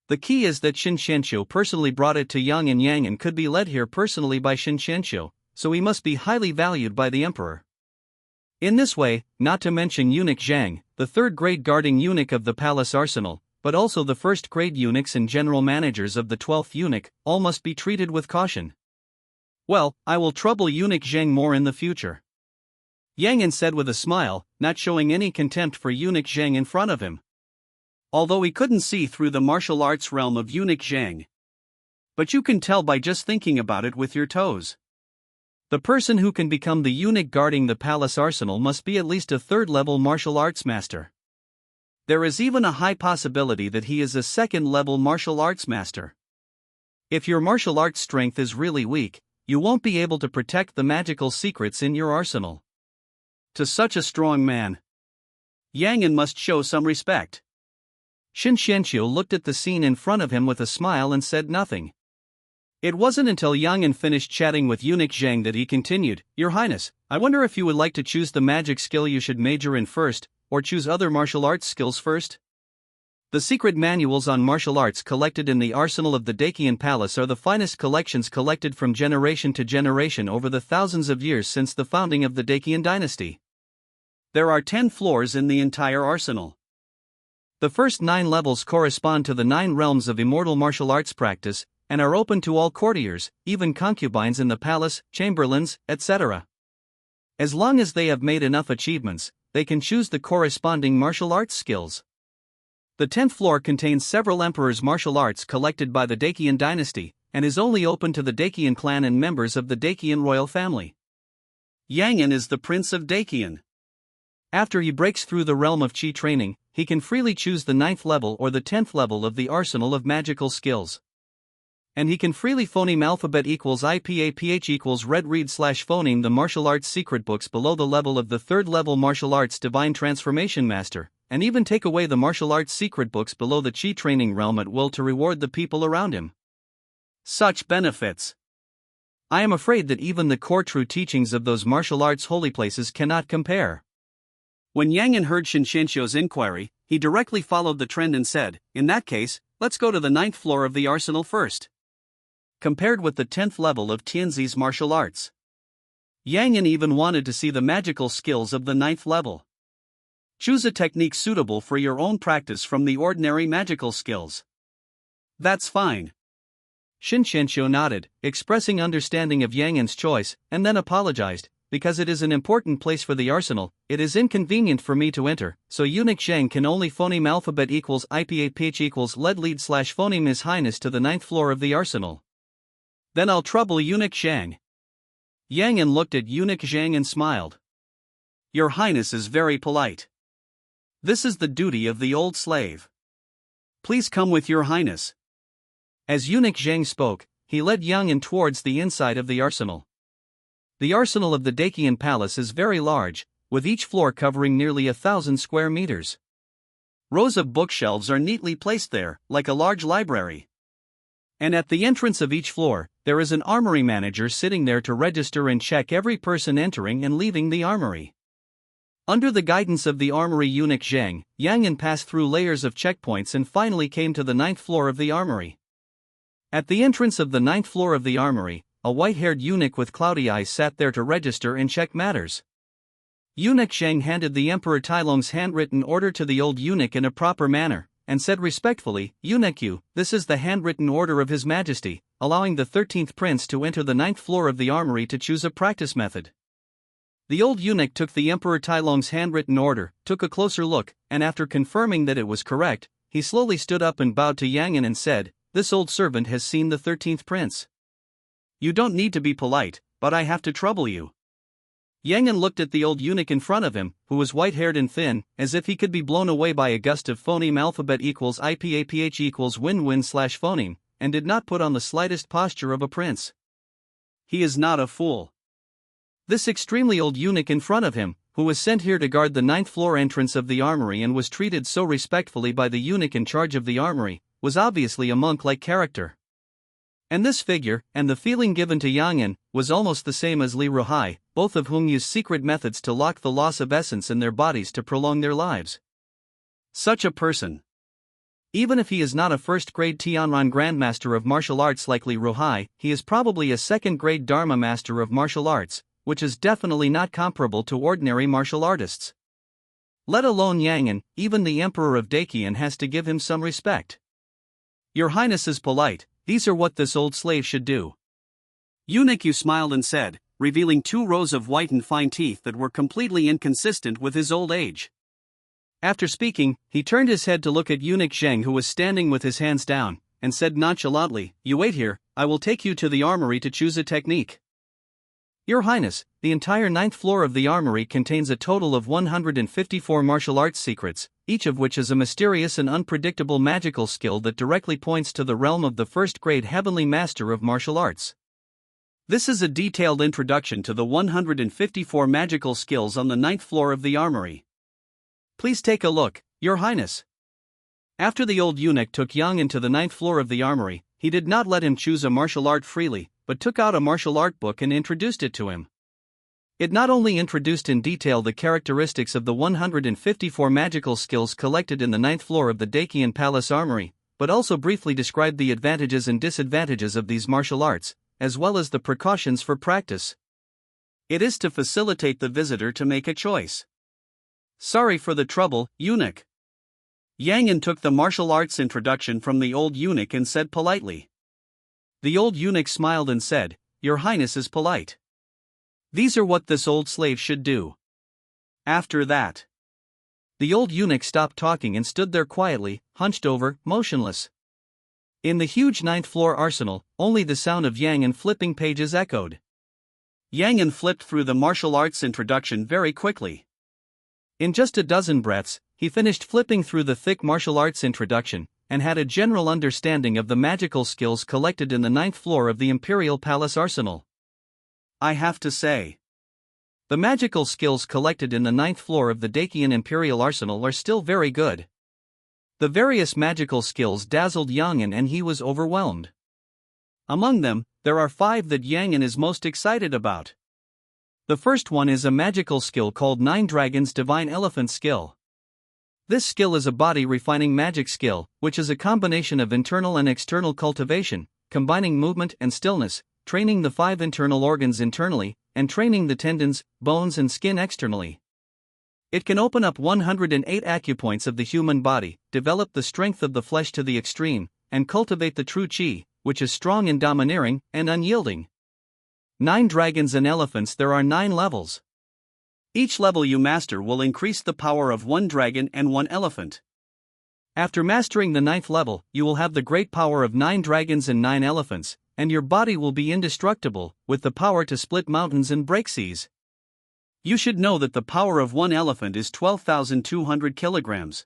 The key is that Shin Qianqiu personally brought it to Yang and Yang and could be led here personally by Shin Qianqiu, so he must be highly valued by the emperor. In this way, not to mention Eunuch Zheng, the third-grade guarding eunuch of the palace arsenal, but also the first-grade eunuchs and general managers of the 12th eunuch, all must be treated with caution. Well, I will trouble Eunuch Zheng more in the future," Yang An said with a smile, not showing any contempt for Eunuch Zheng in front of him. Although he couldn't see through the martial arts realm of Eunuch Zheng. But you can tell by just thinking about it with your toes. The person who can become the eunuch guarding the palace arsenal must be at least a third-level martial arts master. There is even a high possibility that he is a second-level martial arts master. If your martial arts strength is really weak, you won't be able to protect the magical secrets in your arsenal. To such a strong man, Yang An must show some respect. Shin Qianqiu looked at the scene in front of him with a smile and said nothing. It wasn't until Yang An finished chatting with Eunuch Zheng that he continued, "Your Highness, I wonder if you would like to choose the magic skill you should major in first, or choose other martial arts skills first? The secret manuals on martial arts collected in the arsenal of the Dacian Palace are the finest collections collected from generation to generation over the thousands of years since the founding of the Dacian dynasty. There are 10 floors in the entire arsenal. The first 9 levels correspond to the 9 realms of immortal martial arts practice, and are open to all courtiers, even concubines in the palace, chamberlains, etc. As long as they have made enough achievements, they can choose the corresponding martial arts skills. The 10th floor contains several emperors' martial arts collected by the Dacian dynasty, and is only open to the Dacian clan and members of the Dacian royal family. Yang An is the Prince of Dacian. After he breaks through the realm of Qi training, he can freely choose the 9th level or the 10th level of the arsenal of magical skills. And he can freely phoneme alphabet equals IPAPH equals red read / phoneme the martial arts secret books below the level of the 3rd level martial arts divine transformation master, and even take away the martial arts secret books below the Qi training realm at will to reward the people around him. Such benefits! I am afraid that even the core true teachings of those martial arts holy places cannot compare. When Yang An heard Shin Qianqiu's inquiry, he directly followed the trend and said, "In that case, let's go to the 9th floor of the arsenal first." Compared with the 10th level of Tianzi's martial arts, Yang An even wanted to see the magical skills of the 9th level. Choose a technique suitable for your own practice from the ordinary magical skills. That's fine. Shin Qianqiu nodded, expressing understanding of Yang An's choice, and then apologized. because it is an important place for the arsenal, it is inconvenient for me to enter, so eunuch Zhang can only phoneme alphabet equals IPAPH equals lead lead slash phoneme His Highness to the 9th floor of the arsenal. Then I'll trouble eunuch Zhang. Yang An looked at eunuch Zhang and smiled. Your Highness is very polite. This is the duty of the old slave. Please come with your Highness. As eunuch Zhang spoke, he led Yang An towards the inside of the arsenal. The arsenal of the Dacian Palace is very large, with each floor covering nearly 1,000 square meters. Rows of bookshelves are neatly placed there, like a large library. And at the entrance of each floor, there is an armory manager sitting there to register and check every person entering and leaving the armory. Under the guidance of the armory eunuch Zhang, Yang An passed through layers of checkpoints and finally came to the 9th floor of the armory. At the entrance of the 9th floor of the armory, a white-haired eunuch with cloudy eyes sat there to register and check matters. Eunuch Zhang handed the Emperor Tailong's handwritten order to the old eunuch in a proper manner, and said respectfully, Eunuch Yu, this is the handwritten order of His Majesty, allowing the 13th prince to enter the 9th floor of the armory to choose a practice method. The old eunuch took the Emperor Tailong's handwritten order, took a closer look, and after confirming that it was correct, he slowly stood up and bowed to Yang An and said, This old servant has seen the 13th prince. You don't need to be polite, but I have to trouble you. Yang An looked at the old eunuch in front of him, who was white-haired and thin, as if he could be blown away by a gust of phoneme alphabet equals IPAPH equals win-win slash phoneme, and did not put on the slightest posture of a prince. He is not a fool. This extremely old eunuch in front of him, who was sent here to guard the 9th floor entrance of the armory and was treated so respectfully by the eunuch in charge of the armory, was obviously a monk-like character. And this figure, and the feeling given to Yang An, was almost the same as Li Ruhai, both of whom use secret methods to lock the loss of essence in their bodies to prolong their lives. Such a person. Even if he is not a first-grade Tianran Grandmaster of martial arts like Li Ruhai, he is probably a second-grade Dharma Master of martial arts, which is definitely not comparable to ordinary martial artists. Let alone Yang An, even the Emperor of Dacian has to give him some respect. Your Highness is polite, these are what this old slave should do. Eunuch Yu smiled and said, revealing 2 rows of white and fine teeth that were completely inconsistent with his old age. After speaking, he turned his head to look at eunuch Zhang, who was standing with his hands down, and said nonchalantly, You wait here, I will take you to the armory to choose a technique. Your Highness, the entire 9th floor of the armory contains a total of 154 martial arts secrets, each of which is a mysterious and unpredictable magical skill that directly points to the realm of the first-grade heavenly master of martial arts. This is a detailed introduction to the 154 magical skills on the 9th floor of the armory. Please take a look, Your Highness. After the old eunuch took Yang An to the 9th floor of the armory, he did not let him choose a martial art freely, but took out a martial art book and introduced it to him. It not only introduced in detail the characteristics of the 154 magical skills collected in the 9th floor of the Dacian Palace Armory, but also briefly described the advantages and disadvantages of these martial arts, as well as the precautions for practice. It is to facilitate the visitor to make a choice. Sorry for the trouble, eunuch. Yang An took the martial arts introduction from the old eunuch and said politely. The old eunuch smiled and said, Your Highness is polite. These are what this old slave should do. After that, the old eunuch stopped talking and stood there quietly, hunched over, motionless. In the huge 9th floor arsenal, only the sound of Yang An flipping pages echoed. Yang An flipped through the martial arts introduction very quickly. In just a dozen breaths, he finished flipping through the thick martial arts introduction, and had a general understanding of the magical skills collected in the 9th floor of the Imperial Palace Arsenal. I have to say, the magical skills collected in the 9th floor of the Dacian Imperial Arsenal are still very good. The various magical skills dazzled Yang An and he was overwhelmed. Among them, there are 5 that Yang An is most excited about. The first one is a magical skill called 9 Dragons Divine Elephant Skill. This skill is a body-refining magic skill, which is a combination of internal and external cultivation, combining movement and stillness, training the 5 internal organs internally, and training the tendons, bones and skin externally. It can open up 108 acupoints of the human body, develop the strength of the flesh to the extreme, and cultivate the true qi, which is strong and domineering, and unyielding. 9 dragons and elephants. There are 9 levels. Each level you master will increase the power of 1 dragon and 1 elephant. After mastering the 9th level, you will have the great power of 9 dragons and 9 elephants, and your body will be indestructible, with the power to split mountains and break seas. You should know that the power of 1 elephant is 12,200 kilograms.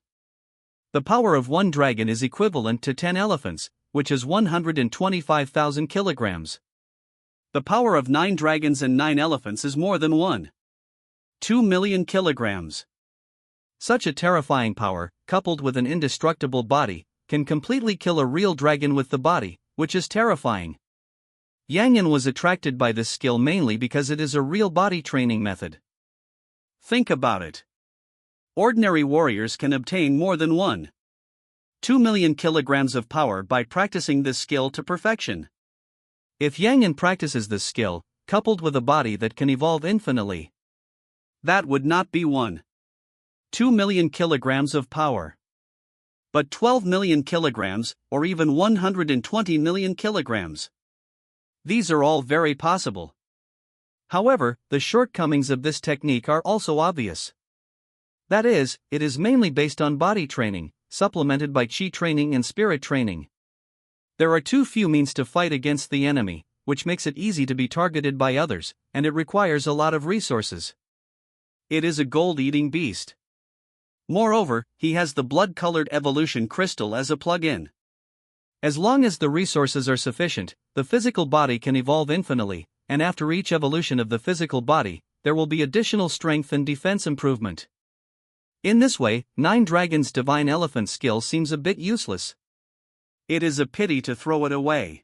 The power of 1 dragon is equivalent to 10 elephants, which is 125,000 kilograms. The power of 9 dragons and 9 elephants is more than 2 million kilograms. Such a terrifying power, coupled with an indestructible body, can completely kill a real dragon with the body, which is terrifying. Yang Yan was attracted by this skill mainly because it is a real body training method. Think about it. Ordinary warriors can obtain more than 2 million kilograms of power by practicing this skill to perfection. If Yang Yan practices this skill, coupled with a body that can evolve infinitely, that would not be 2 million kilograms of power, but 12 million kilograms, or even 120 million kilograms. These are all very possible. However, the shortcomings of this technique are also obvious. That is, it is mainly based on body training, supplemented by chi training and spirit training. There are too few means to fight against the enemy, which makes it easy to be targeted by others, and it requires a lot of resources. It is a gold-eating beast. Moreover, he has the blood-colored evolution crystal as a plug-in. As long as the resources are sufficient, the physical body can evolve infinitely, and after each evolution of the physical body, there will be additional strength and defense improvement. In this way, 9 Dragons' Divine Elephant skill seems a bit useless. It is a pity to throw it away.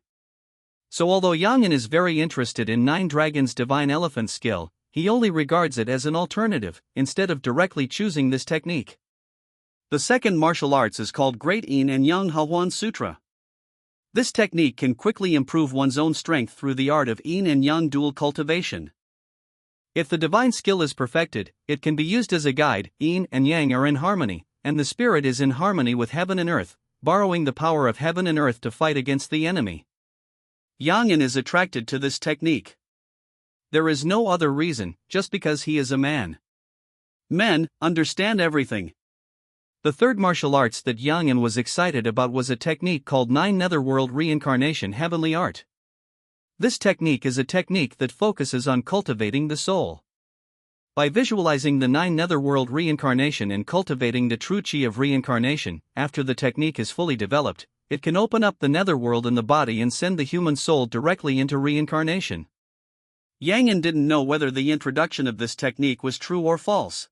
So although Yang Yan is very interested in 9 Dragons' Divine Elephant skill, he only regards it as an alternative, instead of directly choosing this technique. The second martial arts is called Great Yin and Yang Hahuan Sutra. This technique can quickly improve one's own strength through the art of Yin and Yang dual cultivation. If the divine skill is perfected, it can be used as a guide. Yin and Yang are in harmony, and the spirit is in harmony with heaven and earth, borrowing the power of heaven and earth to fight against the enemy. Yang Yan is attracted to this technique. There is no other reason, just because he is a man. Men understand everything. The third martial arts that Yang Yan was excited about was a technique called 9 Netherworld Reincarnation Heavenly Art. This technique is a technique that focuses on cultivating the soul. By visualizing the 9 Netherworld Reincarnation and cultivating the true chi of reincarnation, after the technique is fully developed, it can open up the netherworld in the body and send the human soul directly into reincarnation. Yang Yan didn't know whether the introduction of this technique was true or false.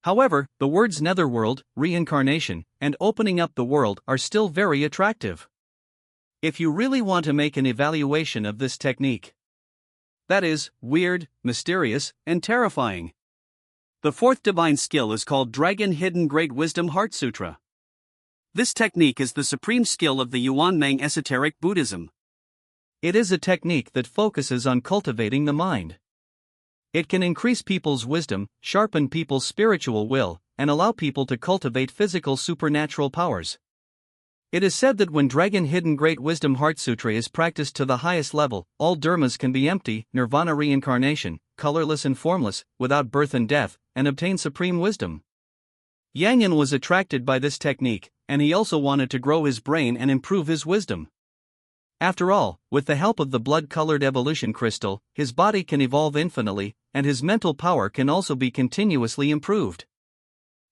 However, the words netherworld, reincarnation, and opening up the world are still very attractive. If you really want to make an evaluation of this technique, that is, weird, mysterious, and terrifying. The fourth divine skill is called Dragon Hidden Great Wisdom Heart Sutra. This technique is the supreme skill of the Yuanmeng esoteric Buddhism. It is a technique that focuses on cultivating the mind. It can increase people's wisdom, sharpen people's spiritual will, and allow people to cultivate physical supernatural powers. It is said that when Dragon Hidden Great Wisdom Heart Sutra is practiced to the highest level, all dharmas can be empty, nirvana reincarnation, colorless and formless, without birth and death, and obtain supreme wisdom. Yang Yan was attracted by this technique, and he also wanted to grow his brain and improve his wisdom. After all, with the help of the blood-colored evolution crystal, his body can evolve infinitely, and his mental power can also be continuously improved.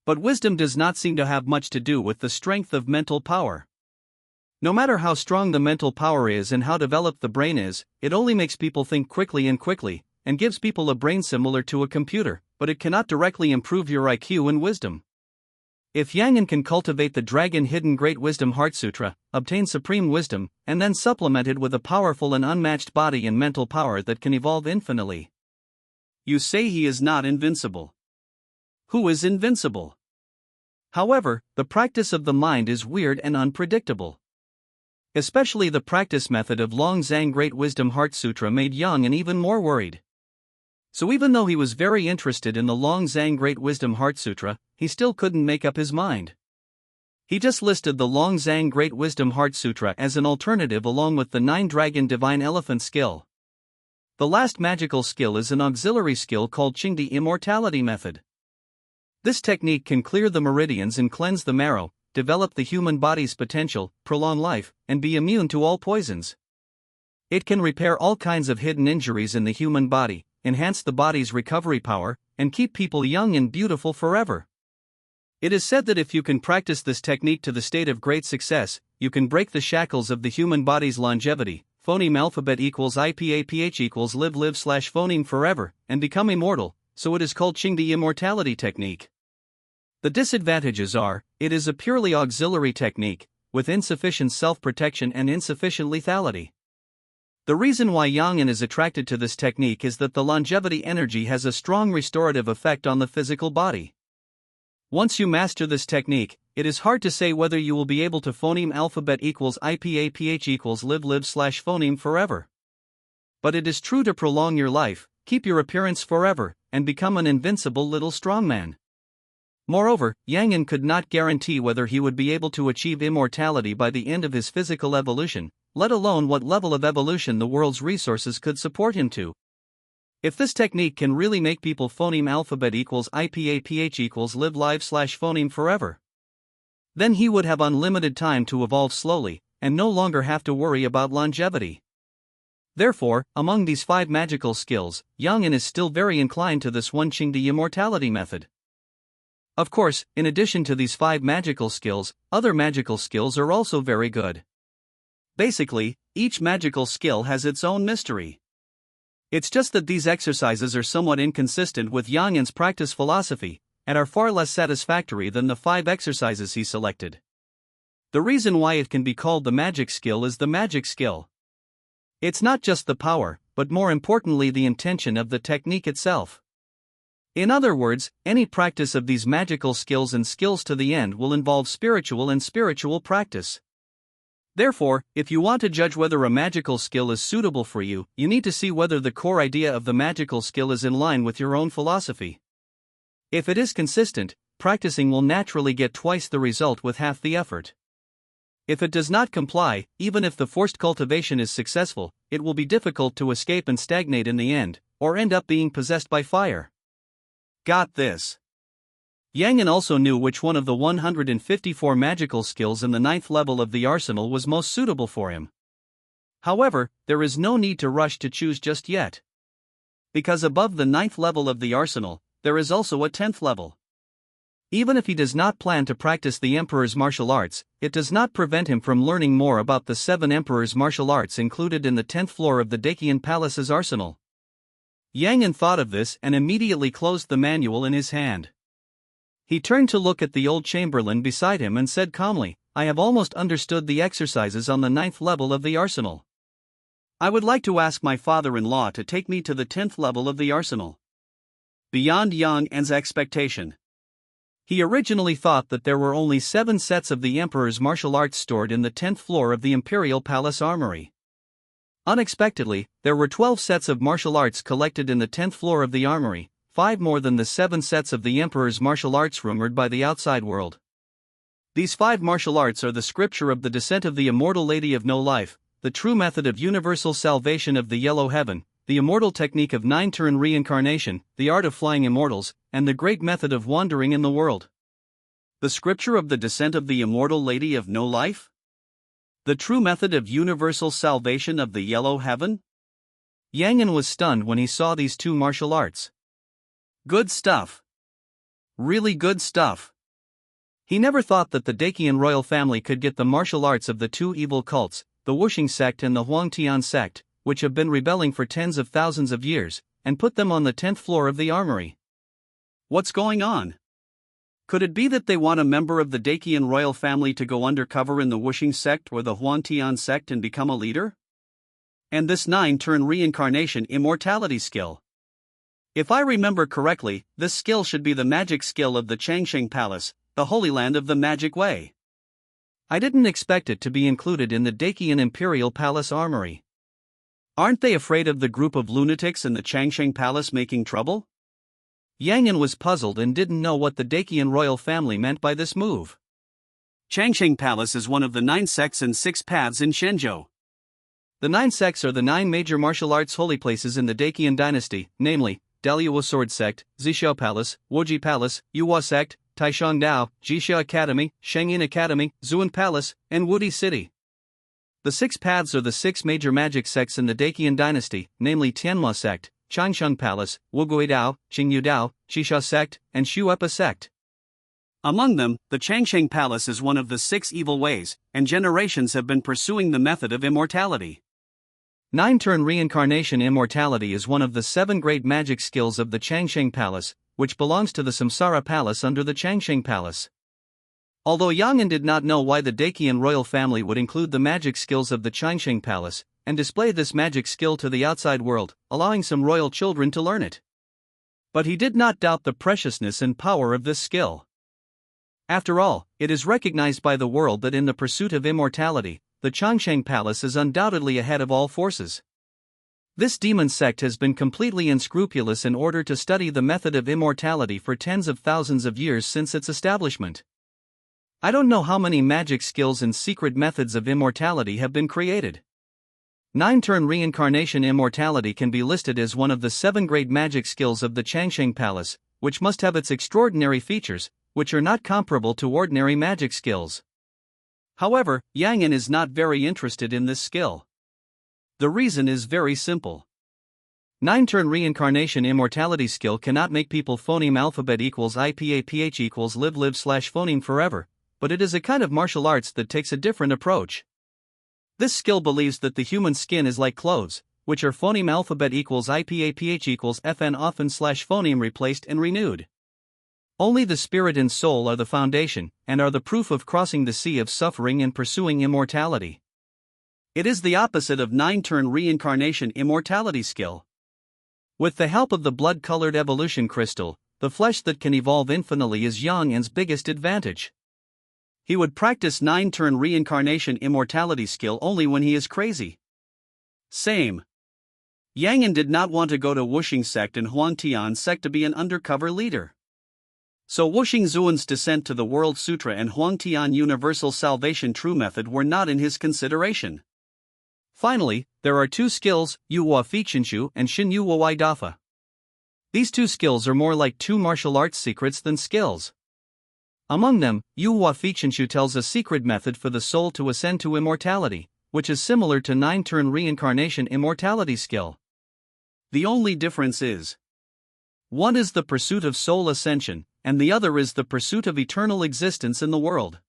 But wisdom does not seem to have much to do with the strength of mental power. No matter how strong the mental power is and how developed the brain is, it only makes people think quickly, and gives people a brain similar to a computer, but it cannot directly improve your IQ and wisdom. If Yang Yan can cultivate the Dragon Hidden Great Wisdom Heart Sutra, obtain supreme wisdom, and then supplement it with a powerful and unmatched body and mental power that can evolve infinitely. You say he is not invincible. Who is invincible? However, the practice of the mind is weird and unpredictable. Especially the practice method of Long Zhang Great Wisdom Heart Sutra made Yang Yan even more worried. So even though he was very interested in the Long Zhang Great Wisdom Heart Sutra, he still couldn't make up his mind. He just listed the Long Zhang Great Wisdom Heart Sutra as an alternative along with the 9 Dragon Divine Elephant skill. The last magical skill is an auxiliary skill called Qingdi Immortality Method. This technique can clear the meridians and cleanse the marrow, develop the human body's potential, prolong life, and be immune to all poisons. It can repair all kinds of hidden injuries in the human body, enhance the body's recovery power, and keep people young and beautiful forever. It is said that if you can practice this technique to the state of great success, you can break the shackles of the human body's longevity. Phoneme alphabet equals IPAPH equals live/phoneme forever, and become immortal, so it is called Qingdi Immortality Technique. The disadvantages are, it is a purely auxiliary technique, with insufficient self-protection and insufficient lethality. The reason why Yang An is attracted to this technique is that the longevity energy has a strong restorative effect on the physical body. Once you master this technique, it is hard to say whether you will be able to phoneme alphabet equals IPAPH equals live/phoneme forever. But it is true to prolong your life, keep your appearance forever, and become an invincible little strongman. Moreover, Yang An could not guarantee whether he would be able to achieve immortality by the end of his physical evolution, let alone what level of evolution the world's resources could support him to. If this technique can really make people phoneme alphabet equals IPAPH equals live/phoneme forever, then he would have unlimited time to evolve slowly, and no longer have to worry about longevity. Therefore, among these 5 magical skills, Yang An is still very inclined to this one Qingdi Immortality Method. Of course, in addition to these 5 magical skills, other magical skills are also very good. Basically, each magical skill has its own mystery. It's just that these exercises are somewhat inconsistent with Yang An's practice philosophy, and are far less satisfactory than the 5 exercises he selected. The reason why it can be called the magic skill is the magic skill. It's not just the power, but more importantly the intention of the technique itself. In other words, any practice of these magical skills and skills to the end will involve spiritual practice. Therefore, if you want to judge whether a magical skill is suitable for you, you need to see whether the core idea of the magical skill is in line with your own philosophy. If it is consistent, practicing will naturally get twice the result with half the effort. If it does not comply, even if the forced cultivation is successful, it will be difficult to escape and stagnate in the end, or end up being possessed by fire. Got this? Yang An also knew which one of the 154 magical skills in the 9th level of the arsenal was most suitable for him. However, there is no need to rush to choose just yet. Because above the 9th level of the arsenal, there is also a 10th level. Even if he does not plan to practice the Emperor's martial arts, it does not prevent him from learning more about the 7 Emperor's martial arts included in the 10th floor of the Dacian Palace's arsenal. Yang An thought of this and immediately closed the manual in his hand. He turned to look at the old chamberlain beside him and said calmly, "I have almost understood the exercises on the 9th level of the arsenal. I would like to ask my father-in-law to take me to the 10th level of the arsenal." Beyond Yang An's expectation. He originally thought that there were only 7 sets of the Emperor's martial arts stored in the 10th floor of the Imperial Palace Armory. Unexpectedly, there were 12 sets of martial arts collected in the 10th floor of the armory, 5 more than the 7 sets of the Emperor's martial arts rumored by the outside world. These 5 martial arts are the scripture of the descent of the immortal Lady of No Life, the true method of universal salvation of the Yellow Heaven, the immortal technique of 9-turn reincarnation, the art of flying immortals, and the great method of wandering in the world. The scripture of the descent of the immortal Lady of No Life? The true method of universal salvation of the Yellow Heaven? Yang An was stunned when he saw these 2 martial arts. Good stuff. Really good stuff. He never thought that the Dacian royal family could get the martial arts of the 2 evil cults, the Wuxing sect and the Huangtian sect, which have been rebelling for tens of thousands of years, and put them on the 10th floor of the armory. What's going on? Could it be that they want a member of the Dacian royal family to go undercover in the Wuxing sect or the Huangtian sect and become a leader? And this 9-turn reincarnation immortality skill. If I remember correctly, this skill should be the magic skill of the Changsheng Palace, the Holy Land of the Magic Way. I didn't expect it to be included in the Dacian Imperial Palace Armory. Aren't they afraid of the group of lunatics in the Changsheng Palace making trouble? Yang An was puzzled and didn't know what the Dacian royal family meant by this move. Changsheng Palace is one of the 9 sects and 6 paths in Shenzhou. The 9 sects are the 9 major martial arts holy places in the Dacian dynasty, namely, Daliwa Sword Sect, Zixiao Palace, Woji Palace, Yuhua Sect, Taishang Dao, Jixia Academy, Shengyin Academy, Zuan Palace, and Wudi City. The 6 paths are the 6 major magic sects in the Dacian dynasty, namely Tianhua Sect, Changsheng Palace, Wugui Dao, Qingyu Dao, Xisha Sect, and Shuepa Sect. Among them, the Changsheng Palace is one of the 6 evil ways, and generations have been pursuing the method of immortality. 9-turn reincarnation immortality is one of the 7 great magic skills of the Changsheng Palace, which belongs to the Samsara Palace under the Changsheng Palace. Although Yang An did not know why the Dacian royal family would include the magic skills of the Changsheng Palace, and display this magic skill to the outside world, allowing some royal children to learn it. But he did not doubt the preciousness and power of this skill. After all, it is recognized by the world that in the pursuit of immortality, the Changsheng Palace is undoubtedly ahead of all forces. This demon sect has been completely unscrupulous in order to study the method of immortality for tens of thousands of years since its establishment. I don't know how many magic skills and secret methods of immortality have been created. 9-turn reincarnation immortality can be listed as one of the 7 great magic skills of the Changsheng Palace, which must have its extraordinary features, which are not comparable to ordinary magic skills. However, Yang An is not very interested in this skill. The reason is very simple. 9-turn reincarnation immortality skill cannot make people phoneme alphabet equals IPAPH equals live/phoneme forever, but it is a kind of martial arts that takes a different approach. This skill believes that the human skin is like clothes, which are phoneme alphabet equals IPAPH equals FN often/phoneme replaced and renewed. Only the spirit and soul are the foundation, and are the proof of crossing the sea of suffering and pursuing immortality. It is the opposite of 9-turn reincarnation immortality skill. With the help of the blood-colored evolution crystal, the flesh that can evolve infinitely is Yang An's biggest advantage. He would practice 9-turn reincarnation immortality skill only when he is crazy. Same. Yang An did not want to go to Wuxing sect and Huangtian sect to be an undercover leader. So Wuxing Zuan's descent to the World Sutra and Huangtian Universal Salvation True Method were not in his consideration. Finally, there are 2 skills, Yuhua Fiqinshu and Xin Yuhua Wai Dafa. These 2 skills are more like 2 martial arts secrets than skills. Among them, Yuhua Fiqinshu tells a secret method for the soul to ascend to immortality, which is similar to 9-turn reincarnation immortality skill. The only difference is, one is the pursuit of soul ascension, and the other is the pursuit of eternal existence in the world.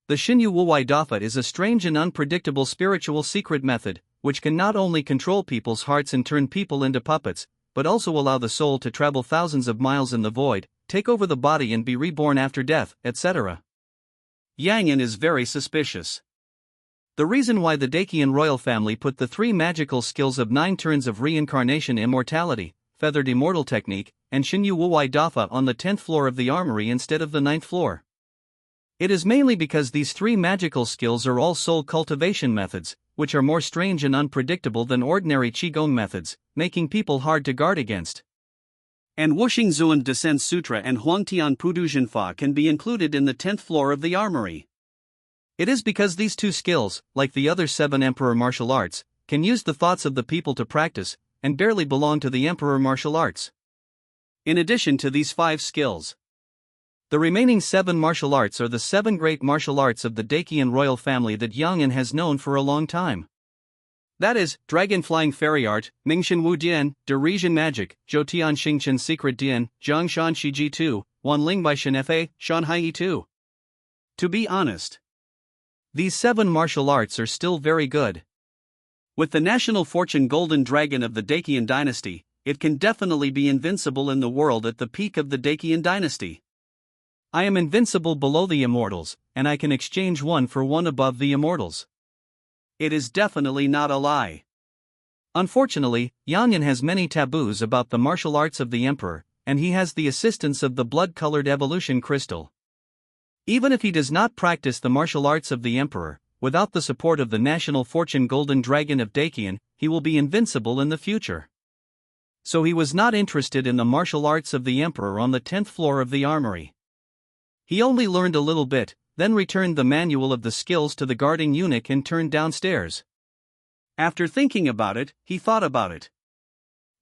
The Xinyu Wuwai Dafa is a strange and unpredictable spiritual secret method, which can not only control people's hearts and turn people into puppets, but also allow the soul to travel thousands of miles in the void, take over the body and be reborn after death, etc. Yang An is very suspicious. The reason why the Dacian royal family put the 3 magical skills of 9 turns of reincarnation immortality, feathered immortal technique, and Xinyu Wuwai Dafa on the 10th floor of the armory instead of the 9th floor. It is mainly because these 3 magical skills are all soul cultivation methods, which are more strange and unpredictable than ordinary Qigong methods, making people hard to guard against. And Wuxing Zuan Descent Sutra and Huangtian Puduzhen Fa can be included in the 10th floor of the armory. It is because these 2 skills, like the other 7 emperor martial arts, can use the thoughts of the people to practice, and barely belong to the emperor martial arts. In addition to these 5 skills, the remaining 7 martial arts are the 7 great martial arts of the Dacian royal family that Yang An has known for a long time. That is, Dragon Flying Fairy Art, Mingxin Wu Dian, Derisian Magic, Zhoutian Xingchen Secret Dian, Zhongshan Shiji 2, Wanling Bai Shenfe, Shanhai 2. To be honest, these 7 martial arts are still very good. With the national fortune Golden Dragon of the Dacian dynasty, it can definitely be invincible in the world at the peak of the Dacian dynasty. I am invincible below the immortals, and I can exchange 1 for 1 above the immortals. It is definitely not a lie. Unfortunately, Yang An has many taboos about the martial arts of the emperor, and he has the assistance of the blood-colored evolution crystal. Even if he does not practice the martial arts of the emperor, without the support of the national fortune Golden Dragon of Dacian, he will be invincible in the future. So he was not interested in the martial arts of the emperor on the 10th floor of the armory. He only learned a little bit, then returned the manual of the skills to the guarding eunuch and turned downstairs. After thinking about it, he thought about it.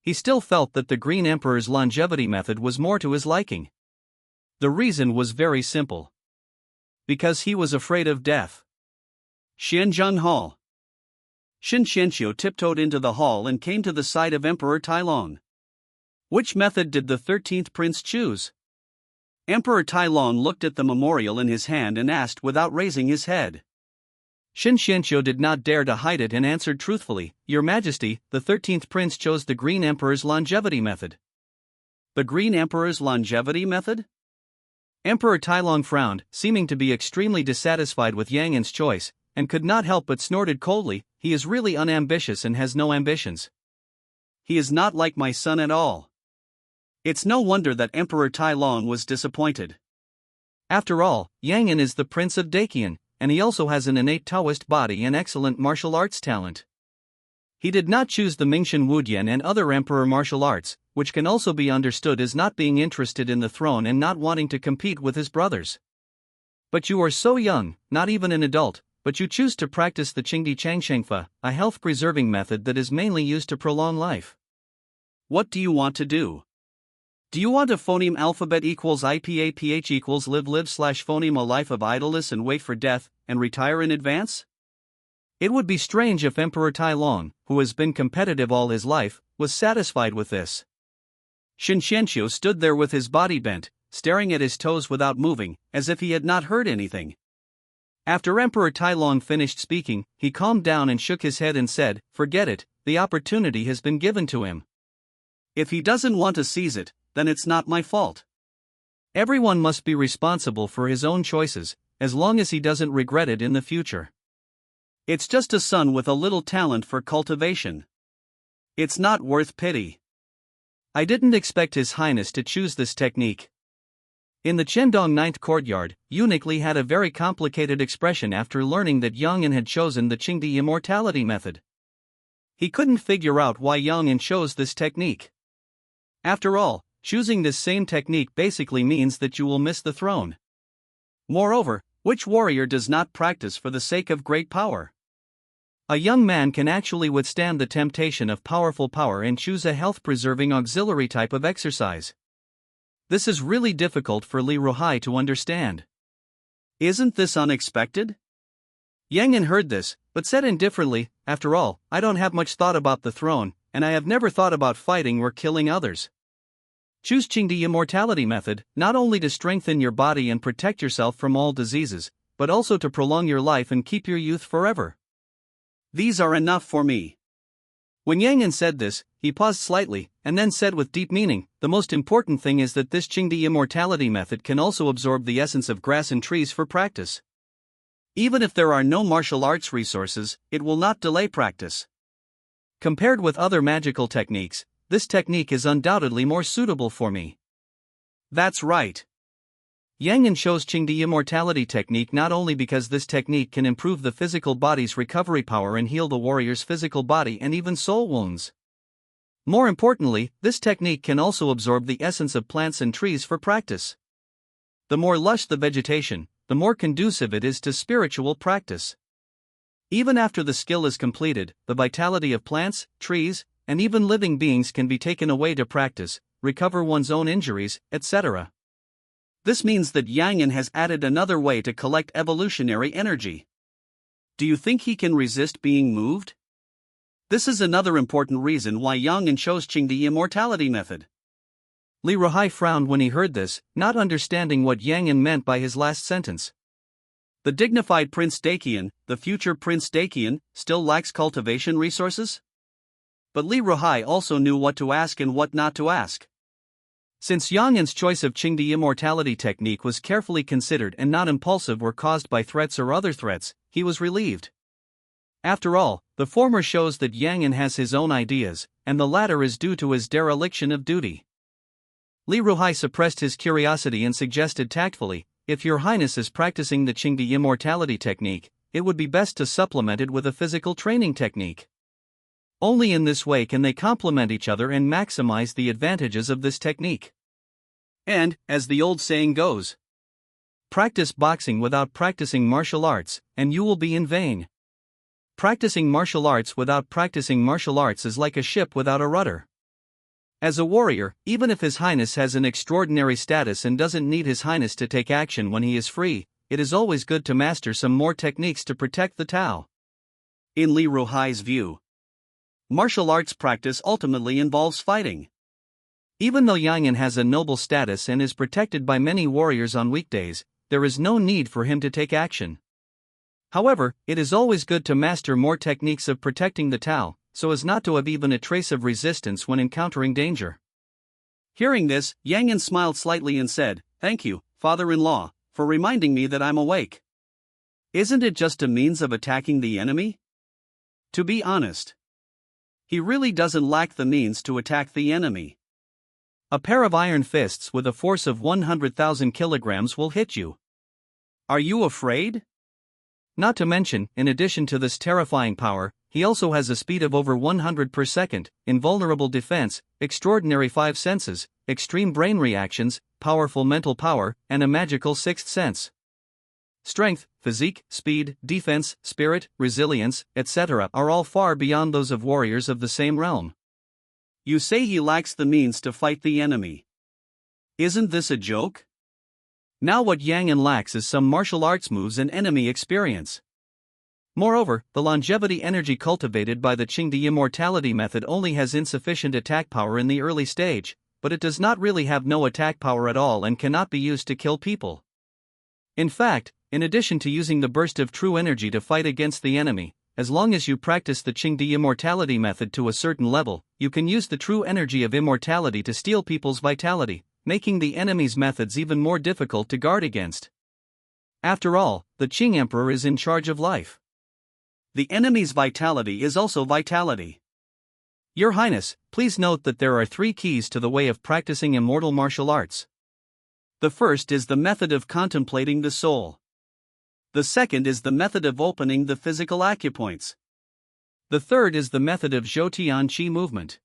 He still felt that the Green Emperor's longevity method was more to his liking. The reason was very simple. Because he was afraid of death. Xianzheng Hall. Shin Qianqiu tiptoed into the hall and came to the side of Emperor Tailong. Which method did the 13th prince choose? Emperor Tailong looked at the memorial in his hand and asked without raising his head. Shin Qianqiu did not dare to hide it and answered truthfully, Your Majesty, the 13th prince chose the Green Emperor's longevity method. The Green Emperor's longevity method? Emperor Tailong frowned, seeming to be extremely dissatisfied with Yang An's choice, and could not help but snorted coldly, He is really unambitious and has no ambitions. He is not like my son at all. It's no wonder that Emperor Tailong was disappointed. After all, Yang An is the Prince of Dakian, and he also has an innate Taoist body and excellent martial arts talent. He did not choose the Mingxin Wudian and other emperor martial arts, which can also be understood as not being interested in the throne and not wanting to compete with his brothers. But you are so young, not even an adult, but you choose to practice the Qingdi Changshengfa, a health-preserving method that is mainly used to prolong life. What do you want to do? Do you want a phoneme alphabet equals IPAPH equals live/phoneme a life of idleness and wait for death, and retire in advance? It would be strange if Emperor Tailong, who has been competitive all his life, was satisfied with this. Shin Qianqiu stood there with his body bent, staring at his toes without moving, as if he had not heard anything. After Emperor Tailong finished speaking, he calmed down and shook his head and said, Forget it, the opportunity has been given to him. If he doesn't want to seize it, then it's not my fault. Everyone must be responsible for his own choices, as long as he doesn't regret it in the future. It's just a son with a little talent for cultivation. It's not worth pity. I didn't expect His Highness to choose this technique. In the Chendong Ninth Courtyard, Eunuch Li had a very complicated expression after learning that Yang An had chosen the Qingdi immortality method. He couldn't figure out why Yang An chose this technique. After all, choosing this same technique basically means that you will miss the throne. Moreover, which warrior does not practice for the sake of great power? A young man can actually withstand the temptation of powerful power and choose a health-preserving auxiliary type of exercise. This is really difficult for Li Ruhai to understand. Isn't this unexpected? Yang An heard this, but said indifferently, After all, I don't have much thought about the throne, and I have never thought about fighting or killing others. Choose Qingdi immortality method, not only to strengthen your body and protect yourself from all diseases, but also to prolong your life and keep your youth forever. These are enough for me. When Yang An said this, he paused slightly, and then said with deep meaning, The most important thing is that this Qingdi immortality method can also absorb the essence of grass and trees for practice. Even if there are no martial arts resources, it will not delay practice. Compared with other magical techniques, this technique is undoubtedly more suitable for me. That's right. Yang An chose Qingdi immortality technique not only because this technique can improve the physical body's recovery power and heal the warrior's physical body and even soul wounds. More importantly, this technique can also absorb the essence of plants and trees for practice. The more lush the vegetation, the more conducive it is to spiritual practice. Even after the skill is completed, the vitality of plants, trees, and even living beings can be taken away to practice, recover one's own injuries, etc. This means that Yang An has added another way to collect evolutionary energy. Do you think he can resist being moved? This is another important reason why Yang An chose Qingdi immortality method. Li Ruhai frowned when he heard this, not understanding what Yang An meant by his last sentence. The dignified Prince Dakian, the future Prince Dakian, still lacks cultivation resources? But Li Ruhai also knew what to ask and what not to ask. Since Yang An's choice of Qingdi immortality technique was carefully considered and not impulsive or caused by threats or other threats, he was relieved. After all, the former shows that Yang An has his own ideas, and the latter is due to his dereliction of duty. Li Ruhai suppressed his curiosity and suggested tactfully, If Your Highness is practicing the Qingdi immortality technique, it would be best to supplement it with a physical training technique. Only in this way can they complement each other and maximize the advantages of this technique. And, as the old saying goes, practice boxing without practicing martial arts, and you will be in vain. Practicing martial arts without practicing martial arts is like a ship without a rudder. As a warrior, even if His Highness has an extraordinary status and doesn't need His Highness to take action when he is free, it is always good to master some more techniques to protect the Tao. In Li Ruhai's view, martial arts practice ultimately involves fighting. Even though Yang Yan has a noble status and is protected by many warriors on weekdays, there is no need for him to take action. However, it is always good to master more techniques of protecting the Tao, so as not to have even a trace of resistance when encountering danger. Hearing this, Yang Yan smiled slightly and said, "Thank you, father-in-law, for reminding me that I'm awake. Isn't it just a means of attacking the enemy?" To be honest, he really doesn't lack the means to attack the enemy. A pair of iron fists with a force of 100,000 kilograms will hit you. Are you afraid? Not to mention, in addition to this terrifying power, he also has a speed of over 100 per second, invulnerable defense, extraordinary five senses, extreme brain reactions, powerful mental power, and a magical sixth sense. Strength, physique, speed, defense, spirit, resilience, etc. are all far beyond those of warriors of the same realm. You say he lacks the means to fight the enemy. Isn't this a joke? Now what Yang Yan lacks is some martial arts moves and enemy experience. Moreover, the longevity energy cultivated by the Qingdi immortality method only has insufficient attack power in the early stage, but it does not really have no attack power at all and cannot be used to kill people. In fact, in addition to using the burst of true energy to fight against the enemy, as long as you practice the Qingdi immortality method to a certain level, you can use the true energy of immortality to steal people's vitality, making the enemy's methods even more difficult to guard against. After all, the Qing Emperor is in charge of life. The enemy's vitality is also vitality. Your Highness, please note that there are 3 keys to the way of practicing immortal martial arts. The first is the method of contemplating the soul. The second is the method of opening the physical acupoints. The third is the method of Zhou-Tian Qi movement.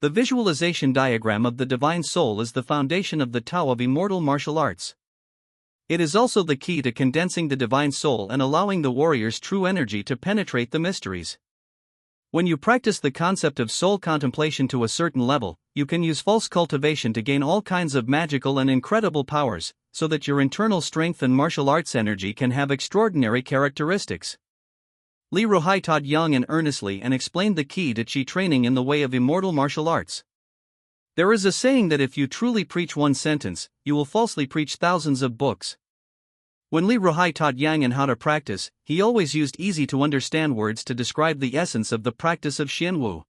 The visualization diagram of the divine soul is the foundation of the Tao of immortal martial arts. It is also the key to condensing the divine soul and allowing the warrior's true energy to penetrate the mysteries. When you practice the concept of soul contemplation to a certain level, you can use false cultivation to gain all kinds of magical and incredible powers, so that your internal strength and martial arts energy can have extraordinary characteristics. Li Ruhai taught Yang Yan earnestly and explained the key to Qi training in the way of immortal martial arts. There is a saying that if you truly preach one sentence, you will falsely preach thousands of books. When Li Ruhai taught Yang Yan how to practice, he always used easy-to-understand words to describe the essence of the practice of Xianwu.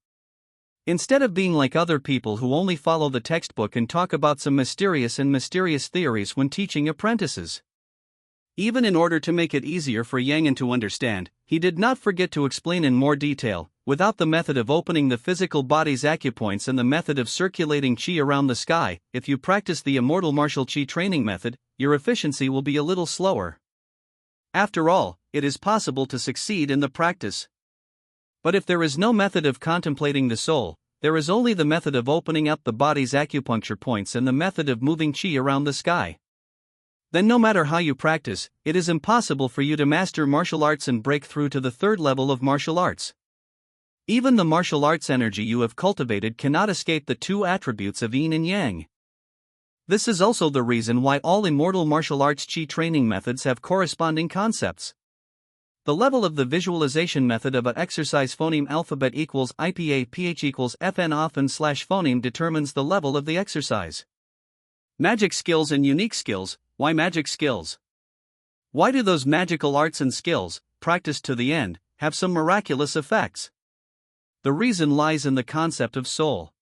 Instead of being like other people who only follow the textbook and talk about some mysterious theories when teaching apprentices. Even in order to make it easier for Yang Yan to understand, he did not forget to explain in more detail, without the method of opening the physical body's acupoints and the method of circulating qi around the sky, if you practice the immortal martial qi training method, your efficiency will be a little slower. After all, it is possible to succeed in the practice. But if there is no method of contemplating the soul, there is only the method of opening up the body's acupuncture points and the method of moving qi around the sky. Then no matter how you practice, it is impossible for you to master martial arts and break through to the third level of martial arts. Even the martial arts energy you have cultivated cannot escape the 2 attributes of yin and yang. This is also the reason why all immortal martial arts qi training methods have corresponding concepts. The level of the visualization method of an exercise phoneme alphabet equals IPA PH equals FN often / phoneme determines the level of the exercise. Magic skills and unique skills. Why magic skills? Why do those magical arts and skills, practiced to the end, have some miraculous effects? The reason lies in the concept of soul.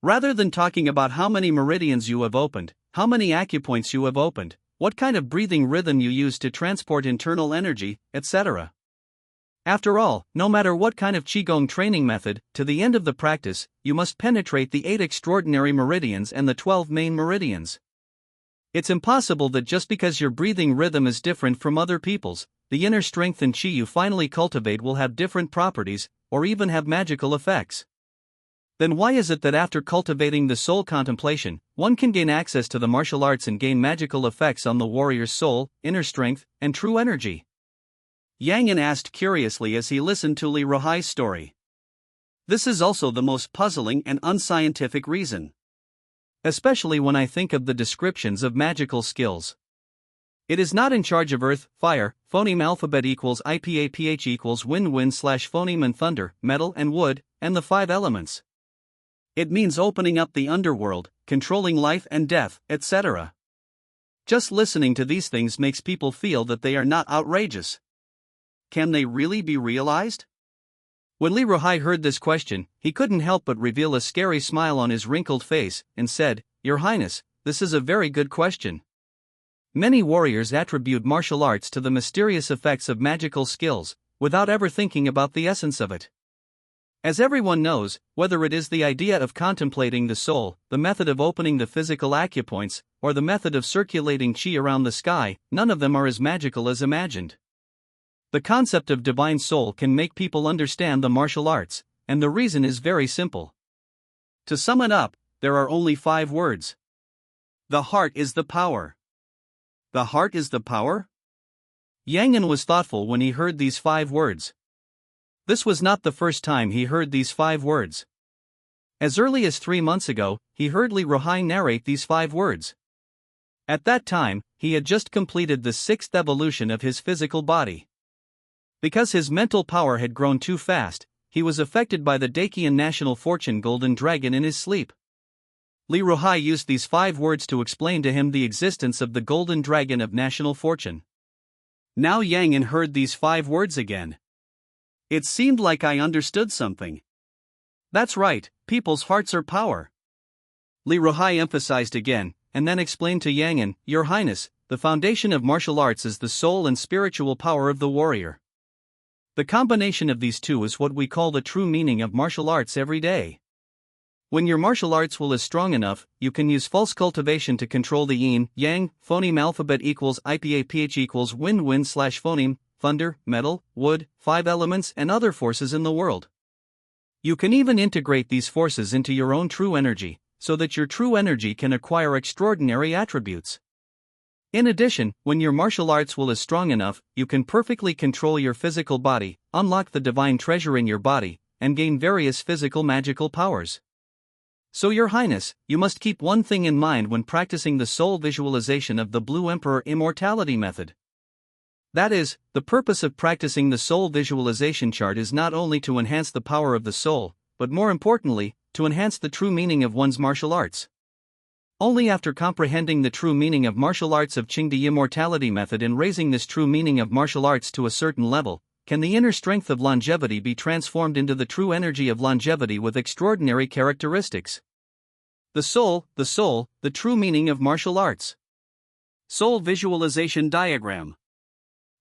Rather than talking about how many meridians you have opened, how many acupoints you have opened, what kind of breathing rhythm you use to transport internal energy, etc. After all, no matter what kind of Qigong training method, to the end of the practice, you must penetrate the 8 extraordinary meridians and the 12 main meridians. It's impossible that just because your breathing rhythm is different from other people's, the inner strength and qi you finally cultivate will have different properties, or even have magical effects. Then why is it that after cultivating the soul contemplation, one can gain access to the martial arts and gain magical effects on the warrior's soul, inner strength, and true energy? Yang asked curiously as he listened to Li Ruhai's story. This is also the most puzzling and unscientific reason. Especially when I think of the descriptions of magical skills. It is not in charge of earth, fire, phoneme alphabet equals IPAPH equals wind slash phoneme and thunder, metal and wood, and the 5 elements. It means opening up the underworld, controlling life and death, etc. Just listening to these things makes people feel that they are not outrageous. Can they really be realized? When Li Ruhai heard this question, he couldn't help but reveal a scary smile on his wrinkled face, and said, "Your Highness, this is a very good question." Many warriors attribute martial arts to the mysterious effects of magical skills, without ever thinking about the essence of it. As everyone knows, whether it is the idea of contemplating the soul, the method of opening the physical acupoints, or the method of circulating qi around the sky, none of them are as magical as imagined. The concept of divine soul can make people understand the martial arts, and the reason is very simple. To sum it up, there are only 5 words. The heart is the power. The heart is the power? Yang was thoughtful when he heard these 5 words. This was not the first time he heard these 5 words. As early as 3 months ago, he heard Li Ruhai narrate these 5 words. At that time, he had just completed the 6th evolution of his physical body. Because his mental power had grown too fast, he was affected by the Dakian national fortune golden dragon in his sleep. Li Ruhai used these 5 words to explain to him the existence of the golden dragon of national fortune. Now Yang heard these 5 words again. It seemed like I understood something. That's right, people's hearts are power. Li Ruhai emphasized again, and then explained to Yang, "Your Highness, the foundation of martial arts is the soul and spiritual power of the warrior. The combination of these two is what we call the true meaning of martial arts every day. When your martial arts will is strong enough, you can use false cultivation to control the yin, yang, phoneme alphabet equals IPAPH equals wind slash phoneme, thunder, metal, wood, 5 elements and other forces in the world. You can even integrate these forces into your own true energy, so that your true energy can acquire extraordinary attributes. In addition, when your martial arts will is strong enough, you can perfectly control your physical body, unlock the divine treasure in your body, and gain various physical magical powers. So Your Highness, you must keep one thing in mind when practicing the soul visualization of the Blue Emperor immortality method. That is, the purpose of practicing the soul visualization chart is not only to enhance the power of the soul, but more importantly, to enhance the true meaning of one's martial arts. Only after comprehending the true meaning of martial arts of Qingdi immortality method and raising this true meaning of martial arts to a certain level, can the inner strength of longevity be transformed into the true energy of longevity with extraordinary characteristics. The soul, the true meaning of martial arts. Soul visualization diagram.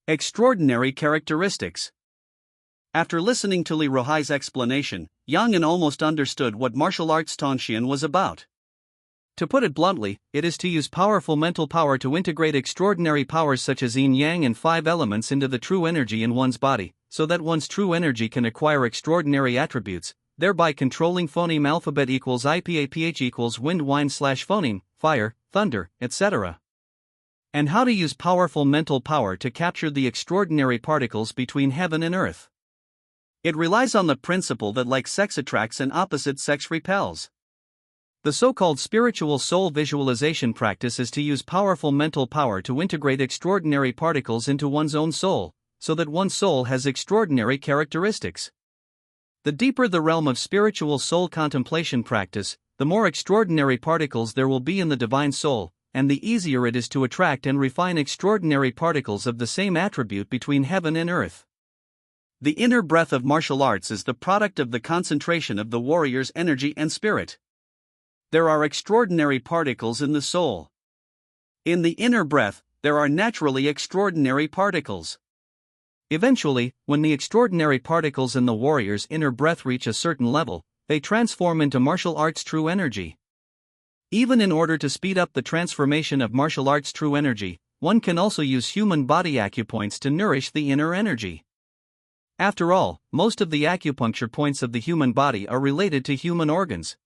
Extraordinary characteristics. After listening to Li Ruhai's explanation, Yang almost understood what martial arts Tongxian was about. To put it bluntly, it is to use powerful mental power to integrate extraordinary powers such as yin yang and 5 elements into the true energy in one's body, so that one's true energy can acquire extraordinary attributes, thereby controlling phoneme alphabet equals IPAPH equals wind slash phoneme, fire, thunder, etc. And how to use powerful mental power to capture the extraordinary particles between heaven and earth. It relies on the principle that like sex attracts and opposite sex repels. The so-called spiritual soul visualization practice is to use powerful mental power to integrate extraordinary particles into one's own soul, so that one's soul has extraordinary characteristics. The deeper the realm of spiritual soul contemplation practice, the more extraordinary particles there will be in the divine soul, and the easier it is to attract and refine extraordinary particles of the same attribute between heaven and earth. The inner breath of martial arts is the product of the concentration of the warrior's energy and spirit. There are extraordinary particles in the soul. In the inner breath, there are naturally extraordinary particles. Eventually, when the extraordinary particles in the warrior's inner breath reach a certain level, they transform into martial arts true energy. Even in order to speed up the transformation of martial arts true energy, one can also use human body acupoints to nourish the inner energy. After all, most of the acupuncture points of the human body are related to human organs.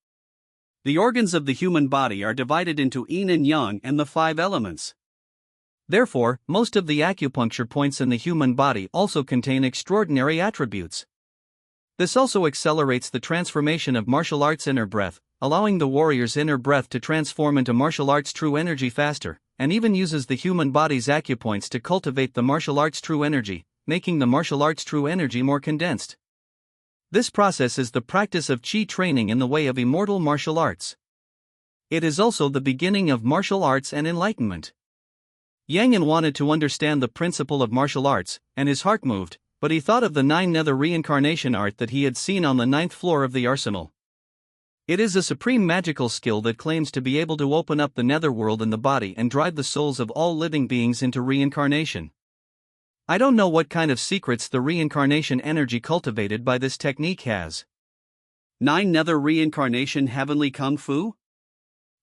The organs of the human body are divided into yin and yang and the 5 elements. Therefore, most of the acupuncture points in the human body also contain extraordinary attributes. This also accelerates the transformation of martial arts inner breath, allowing the warrior's inner breath to transform into martial arts true energy faster, and even uses the human body's acupoints to cultivate the martial arts true energy, making the martial arts true energy more condensed. This process is the practice of Qi training in the way of immortal martial arts. It is also the beginning of martial arts and enlightenment. Yang An wanted to understand the principle of martial arts, and his heart moved, but he thought of the 9 nether reincarnation art that he had seen on the 9th floor of the arsenal. It is a supreme magical skill that claims to be able to open up the netherworld in the body and drive the souls of all living beings into reincarnation. I don't know what kind of secrets the reincarnation energy cultivated by this technique has. 9 nether reincarnation heavenly kung fu?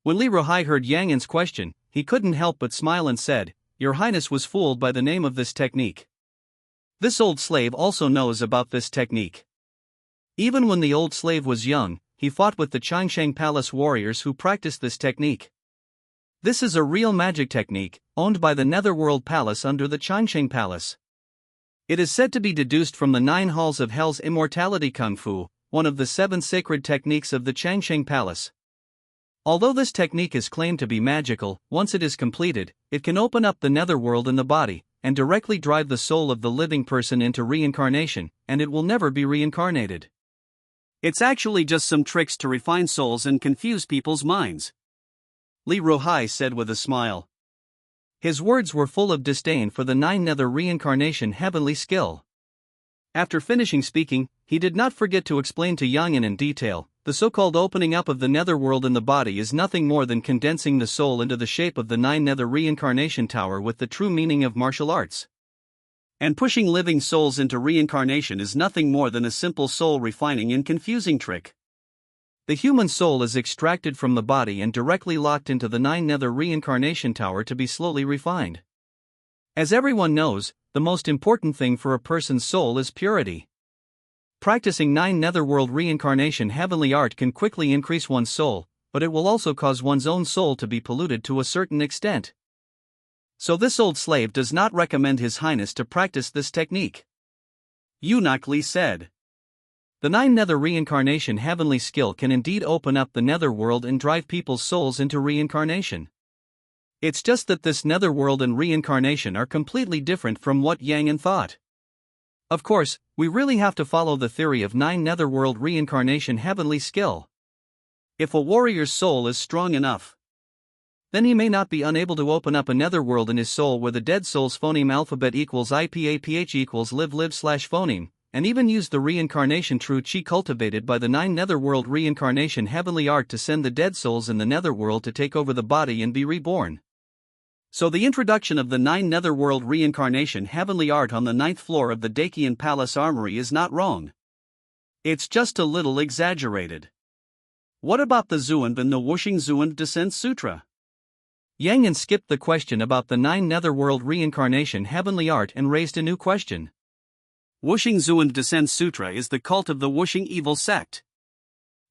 When Li Ruhai heard Yang An's question, he couldn't help but smile and said, "Your Highness was fooled by the name of this technique. This old slave also knows about this technique. Even when the old slave was young, he fought with the Changsheng Palace warriors who practiced this technique. This is a real magic technique, owned by the Netherworld Palace under the Changsheng Palace. It is said to be deduced from the 9 halls of hell's immortality kung fu, one of the 7 sacred techniques of the Changsheng Palace. Although this technique is claimed to be magical, once it is completed, it can open up the netherworld in the body, and directly drive the soul of the living person into reincarnation, and it will never be reincarnated. It's actually just some tricks to refine souls and confuse people's minds," Li Ruhai said with a smile. His words were full of disdain for the 9 nether reincarnation heavenly skill. After finishing speaking, he did not forget to explain to Yang An in detail, the so-called opening up of the netherworld in the body is nothing more than condensing the soul into the shape of the 9 nether reincarnation tower with the true meaning of martial arts. And pushing living souls into reincarnation is nothing more than a simple soul refining and confusing trick. The human soul is extracted from the body and directly locked into the 9 nether reincarnation tower to be slowly refined. As everyone knows, the most important thing for a person's soul is purity. Practicing 9 netherworld reincarnation heavenly art can quickly increase one's soul, but it will also cause one's own soul to be polluted to a certain extent. So this old slave does not recommend His Highness to practice this technique. Eunuch Li said. The 9 nether reincarnation heavenly skill can indeed open up the netherworld and drive people's souls into reincarnation. It's just that this netherworld and reincarnation are completely different from what Yang An thought. Of course, we really have to follow the theory of 9 netherworld reincarnation heavenly skill. If a warrior's soul is strong enough, then he may not be unable to open up a netherworld in his soul where the dead soul's phoneme alphabet equals IPAPH equals live/phoneme, and even use the reincarnation true Qi cultivated by the 9 netherworld reincarnation heavenly art to send the dead souls in the netherworld to take over the body and be reborn. So the introduction of the 9 netherworld reincarnation heavenly art on the 9th floor of the Dakian Palace Armory is not wrong. It's just a little exaggerated. What about the Zuand and the Wuxing Zuand Descent Sutra? Yang An skipped the question about the 9 netherworld reincarnation heavenly art and raised a new question. Wuxing Zuand Descent Sutra is the cult of the Wuxing evil sect.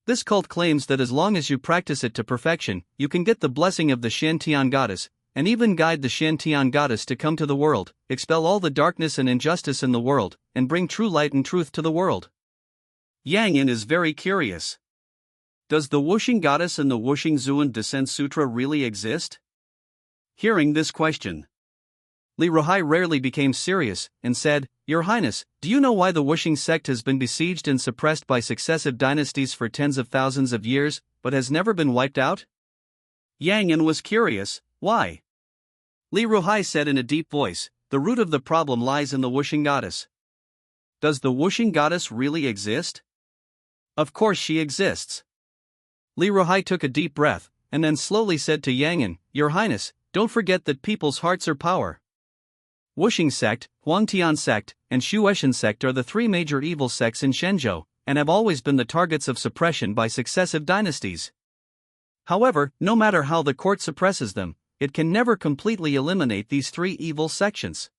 This cult claims that as long as you practice it to perfection, you can get the blessing of the Shantian goddess, and even guide the Shantian goddess to come to the world, expel all the darkness and injustice in the world, and bring true light and truth to the world. Yang An is very curious. Does the Wuxing goddess and the Wuxing Zuand Descent Sutra really exist? Hearing this question, Li Ruhai rarely became serious, and said, "Your Highness, do you know why the Wuxing sect has been besieged and suppressed by successive dynasties for tens of thousands of years, but has never been wiped out?" Yang An was curious, why? Li Ruhai said in a deep voice, "The root of the problem lies in the Wuxing goddess." Does the Wuxing goddess really exist? Of course she exists. Li Ruhai took a deep breath, and then slowly said to Yang An, "Your Highness, don't forget that people's hearts are power. Wuxing sect, Huangtian sect, and Shueshan sect are the 3 major evil sects in Shenzhou, and have always been the targets of suppression by successive dynasties. However, no matter how the court suppresses them, it can never completely eliminate these 3 evil sections.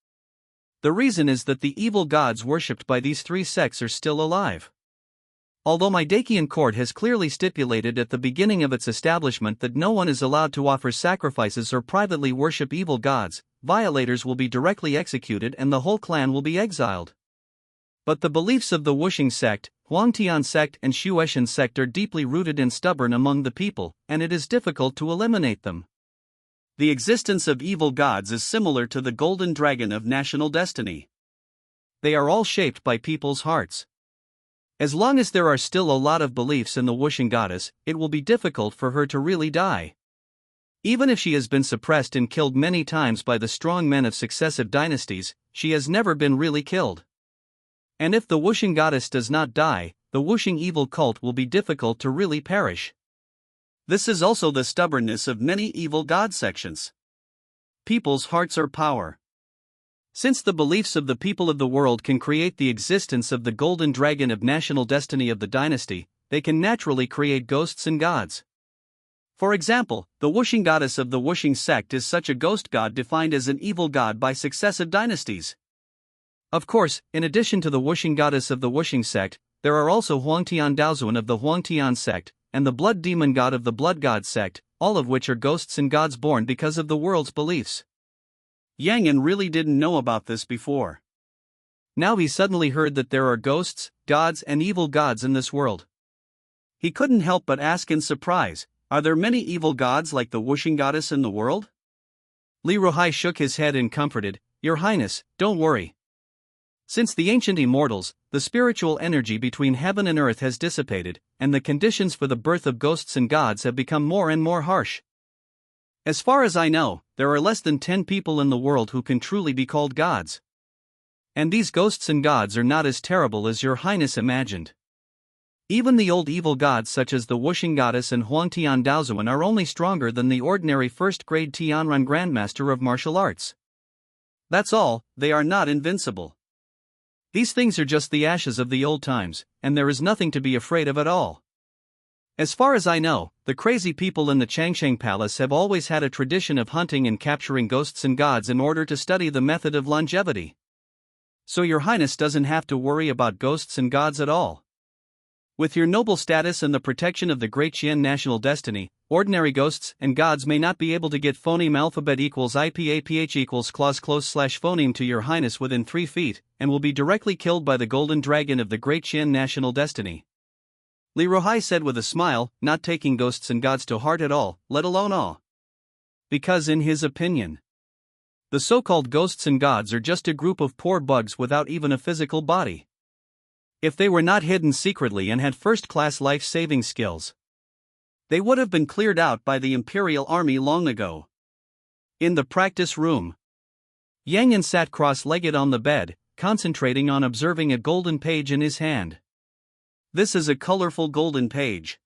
The reason is that the evil gods worshipped by these 3 sects are still alive. Although my Dakian court has clearly stipulated at the beginning of its establishment that no one is allowed to offer sacrifices or privately worship evil gods, violators will be directly executed and the whole clan will be exiled. But the beliefs of the Wuxing sect, Huangtian sect and Shueishan sect are deeply rooted and stubborn among the people, and it is difficult to eliminate them. The existence of evil gods is similar to the golden dragon of national destiny. They are all shaped by people's hearts. As long as there are still a lot of beliefs in the Wuxing goddess, it will be difficult for her to really die. Even if she has been suppressed and killed many times by the strong men of successive dynasties, she has never been really killed. And if the Wuxing goddess does not die, the Wuxing evil cult will be difficult to really perish. This is also the stubbornness of many evil god sections. People's hearts are power. Since the beliefs of the people of the world can create the existence of the golden dragon of national destiny of the dynasty, they can naturally create ghosts and gods. For example, the Wuxing goddess of the Wuxing sect is such a ghost god defined as an evil god by successive dynasties. Of course, in addition to the Wuxing goddess of the Wuxing sect, there are also Huangtian Daozuan of the Huangtian sect, and the blood demon god of the blood god sect, all of which are ghosts and gods born because of the world's beliefs. Yang An really didn't know about this before. Now he suddenly heard that there are ghosts, gods and evil gods in this world. He couldn't help but ask in surprise, are there many evil gods like the Wuxing goddess in the world? Li Ruhai shook his head and comforted, Your Highness, don't worry. Since the ancient immortals, the spiritual energy between heaven and earth has dissipated, and the conditions for the birth of ghosts and gods have become more and more harsh. As far as I know, there are less than 10 people in the world who can truly be called gods. And these ghosts and gods are not as terrible as Your Highness imagined. Even the old evil gods such as the Wuxing goddess and Huangtian Daozuan are only stronger than the ordinary first-grade Tianran Grandmaster of martial arts. That's all, they are not invincible. These things are just the ashes of the old times, and there is nothing to be afraid of at all. As far as I know, the crazy people in the Changsheng Palace have always had a tradition of hunting and capturing ghosts and gods in order to study the method of longevity. So Your Highness doesn't have to worry about ghosts and gods at all. With your noble status and the protection of the Great Qian national destiny, ordinary ghosts and gods may not be able to get phoneme alphabet equals IPAPH equals clause close slash phoneme to Your Highness within 3 feet, and will be directly killed by the golden dragon of the Great Qian national destiny. Li Ruhai said with a smile, not taking ghosts and gods to heart at all, let alone awe. Because in his opinion, the so-called ghosts and gods are just a group of poor bugs without even a physical body. If they were not hidden secretly and had first-class life-saving skills, they would have been cleared out by the Imperial Army long ago. In the practice room, Yang An sat cross-legged on the bed, concentrating on observing a golden page in his hand. This is a colorful golden page.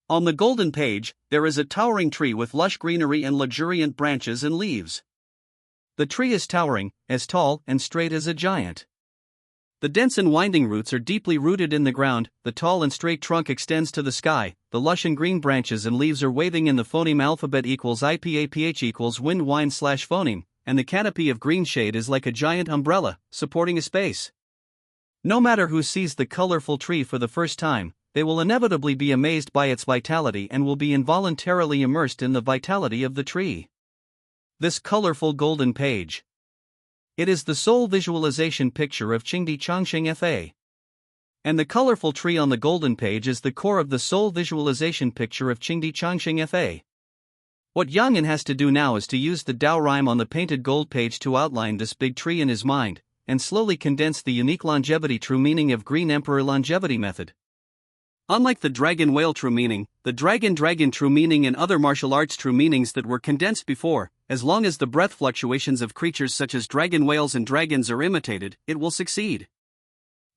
On the golden page, there is a towering tree with lush greenery and luxuriant branches and leaves. The tree is towering, as tall and straight as a giant. The dense and winding roots are deeply rooted in the ground, the tall and straight trunk extends to the sky, the lush and green branches and leaves are waving in the phoneme alphabet equals IPAPH equals wind wind slash phoneme, and the canopy of green shade is like a giant umbrella, supporting a space. No matter who sees the colorful tree for the first time, they will inevitably be amazed by its vitality and will be involuntarily immersed in the vitality of the tree. This colorful golden page. It is the soul visualization picture of Qingdi Changsheng Fa. And the colorful tree on the golden page is the core of the soul visualization picture of Qingdi Changsheng Fa. What Yang An has to do now is to use the Dao rhyme on the painted gold page to outline this big tree in his mind, and slowly condense the unique longevity true meaning of Green Emperor longevity method. Unlike the dragon whale true meaning, the dragon true meaning and other martial arts true meanings that were condensed before, as long as the breath fluctuations of creatures such as dragon whales and dragons are imitated, it will succeed.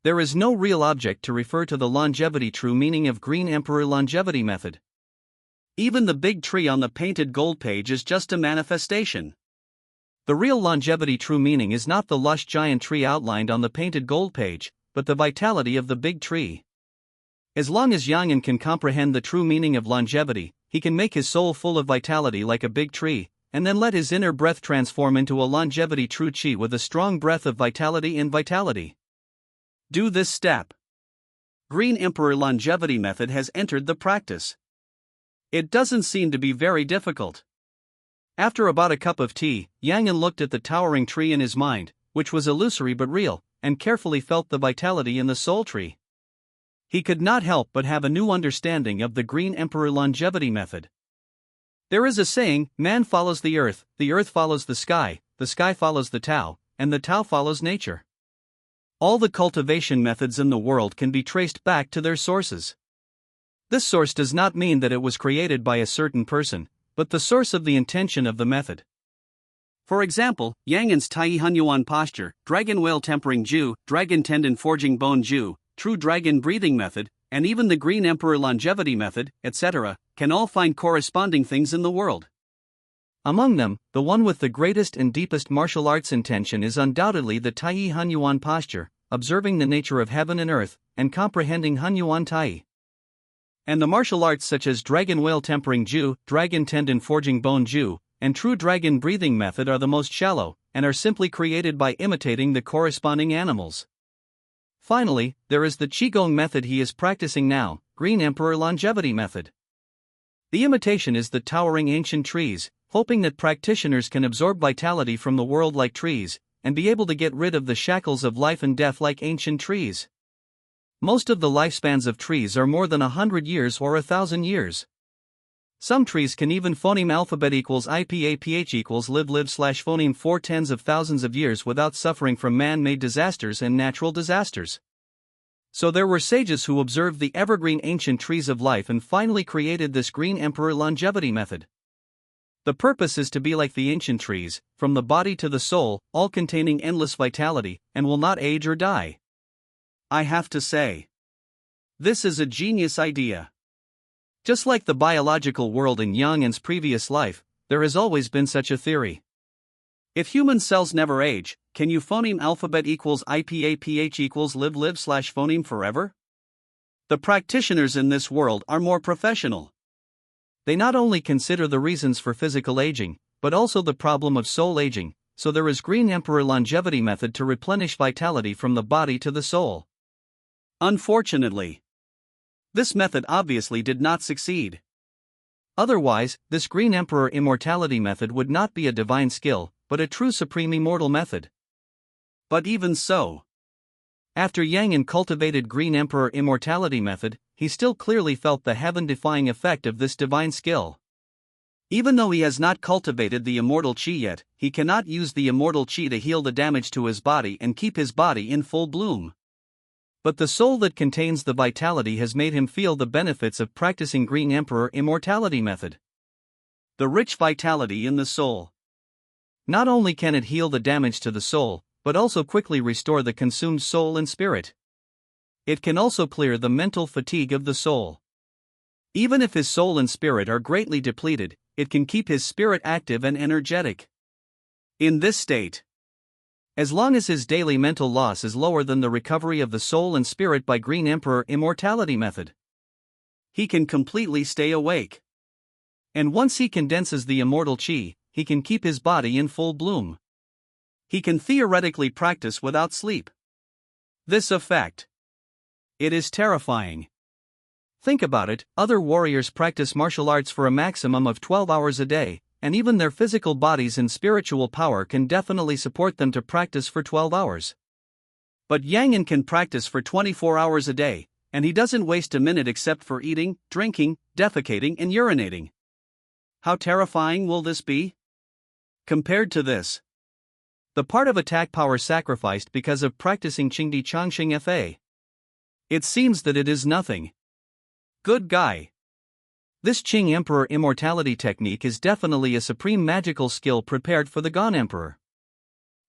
There is no real object to refer to the longevity true meaning of Green Emperor longevity method. Even the big tree on the painted gold page is just a manifestation. The real longevity true meaning is not the lush giant tree outlined on the painted gold page, but the vitality of the big tree. As long as Yang An can comprehend the true meaning of longevity, he can make his soul full of vitality like a big tree, and then let his inner breath transform into a longevity true qi with a strong breath of vitality and vitality. Do this step. Green Emperor longevity method has entered the practice. It doesn't seem to be very difficult. After about a cup of tea, Yang looked at the towering tree in his mind, which was illusory but real, and carefully felt the vitality in the soul tree. He could not help but have a new understanding of the Green Emperor longevity method. There is a saying, man follows the earth follows the sky follows the Tao, and the Tao follows nature. All the cultivation methods in the world can be traced back to their sources. This source does not mean that it was created by a certain person, but the source of the intention of the method. For example, Yangen's Tai Hunyuan posture, dragon whale tempering Ju, dragon tendon forging bone Ju, true dragon breathing method, and even the Green Emperor longevity method, etc., can all find corresponding things in the world. Among them, the one with the greatest and deepest martial arts intention is undoubtedly the Tai Hunyuan posture, observing the nature of heaven and earth, and comprehending Hunyuan Tai. And the martial arts such as dragon whale tempering Ju, dragon tendon forging bone Ju, and true dragon breathing method are the most shallow, and are simply created by imitating the corresponding animals. Finally, there is the Qigong method he is practicing now, Green Emperor longevity method. The imitation is the towering ancient trees, hoping that practitioners can absorb vitality from the world like trees, and be able to get rid of the shackles of life and death like ancient trees. Most of the lifespans of trees are more than 100 years or 1,000 years. Some trees can even phoneme alphabet equals IPAPH equals live phoneme for tens of thousands of years without suffering from man-made disasters and natural disasters. So there were sages who observed the evergreen ancient trees of life and finally created this Green Emperor longevity method. The purpose is to be like the ancient trees, from the body to the soul, all containing endless vitality, and will not age or die. I have to say, this is a genius idea. Just like the biological world in Jungian's previous life, there has always been such a theory. If human cells never age, can you phoneme alphabet equals IPAPH equals live phoneme forever? The practitioners in this world are more professional. They not only consider the reasons for physical aging, but also the problem of soul aging, so there is Green Emperor longevity method to replenish vitality from the body to the soul. Unfortunately, this method obviously did not succeed. Otherwise, this Green Emperor immortality method would not be a divine skill, but a true supreme immortal method. But even so, after Yang cultivated Green Emperor immortality method, he still clearly felt the heaven-defying effect of this divine skill. Even though he has not cultivated the immortal chi yet, he cannot use the immortal chi to heal the damage to his body and keep his body in full bloom. But the soul that contains the vitality has made him feel the benefits of practicing Green Emperor immortality method. The rich vitality in the soul. Not only can it heal the damage to the soul, but also quickly restore the consumed soul and spirit. It can also clear the mental fatigue of the soul. Even if his soul and spirit are greatly depleted, it can keep his spirit active and energetic. In this state, as long as his daily mental loss is lower than the recovery of the soul and spirit by Green Emperor immortality method, he can completely stay awake. And once he condenses the immortal chi, he can keep his body in full bloom. He can theoretically practice without sleep. This effect, it is terrifying. Think about it, other warriors practice martial arts for a maximum of 12 hours a day, and even their physical bodies and spiritual power can definitely support them to practice for 12 hours. But Yang can practice for 24 hours a day, and he doesn't waste a minute except for eating, drinking, defecating and urinating. How terrifying will this be? Compared to this, the part of attack power sacrificed because of practicing Qingdi Changxing Fa. It seems that it is nothing. Good guy. This Qing Emperor immortality technique is definitely a supreme magical skill prepared for the Gone Emperor.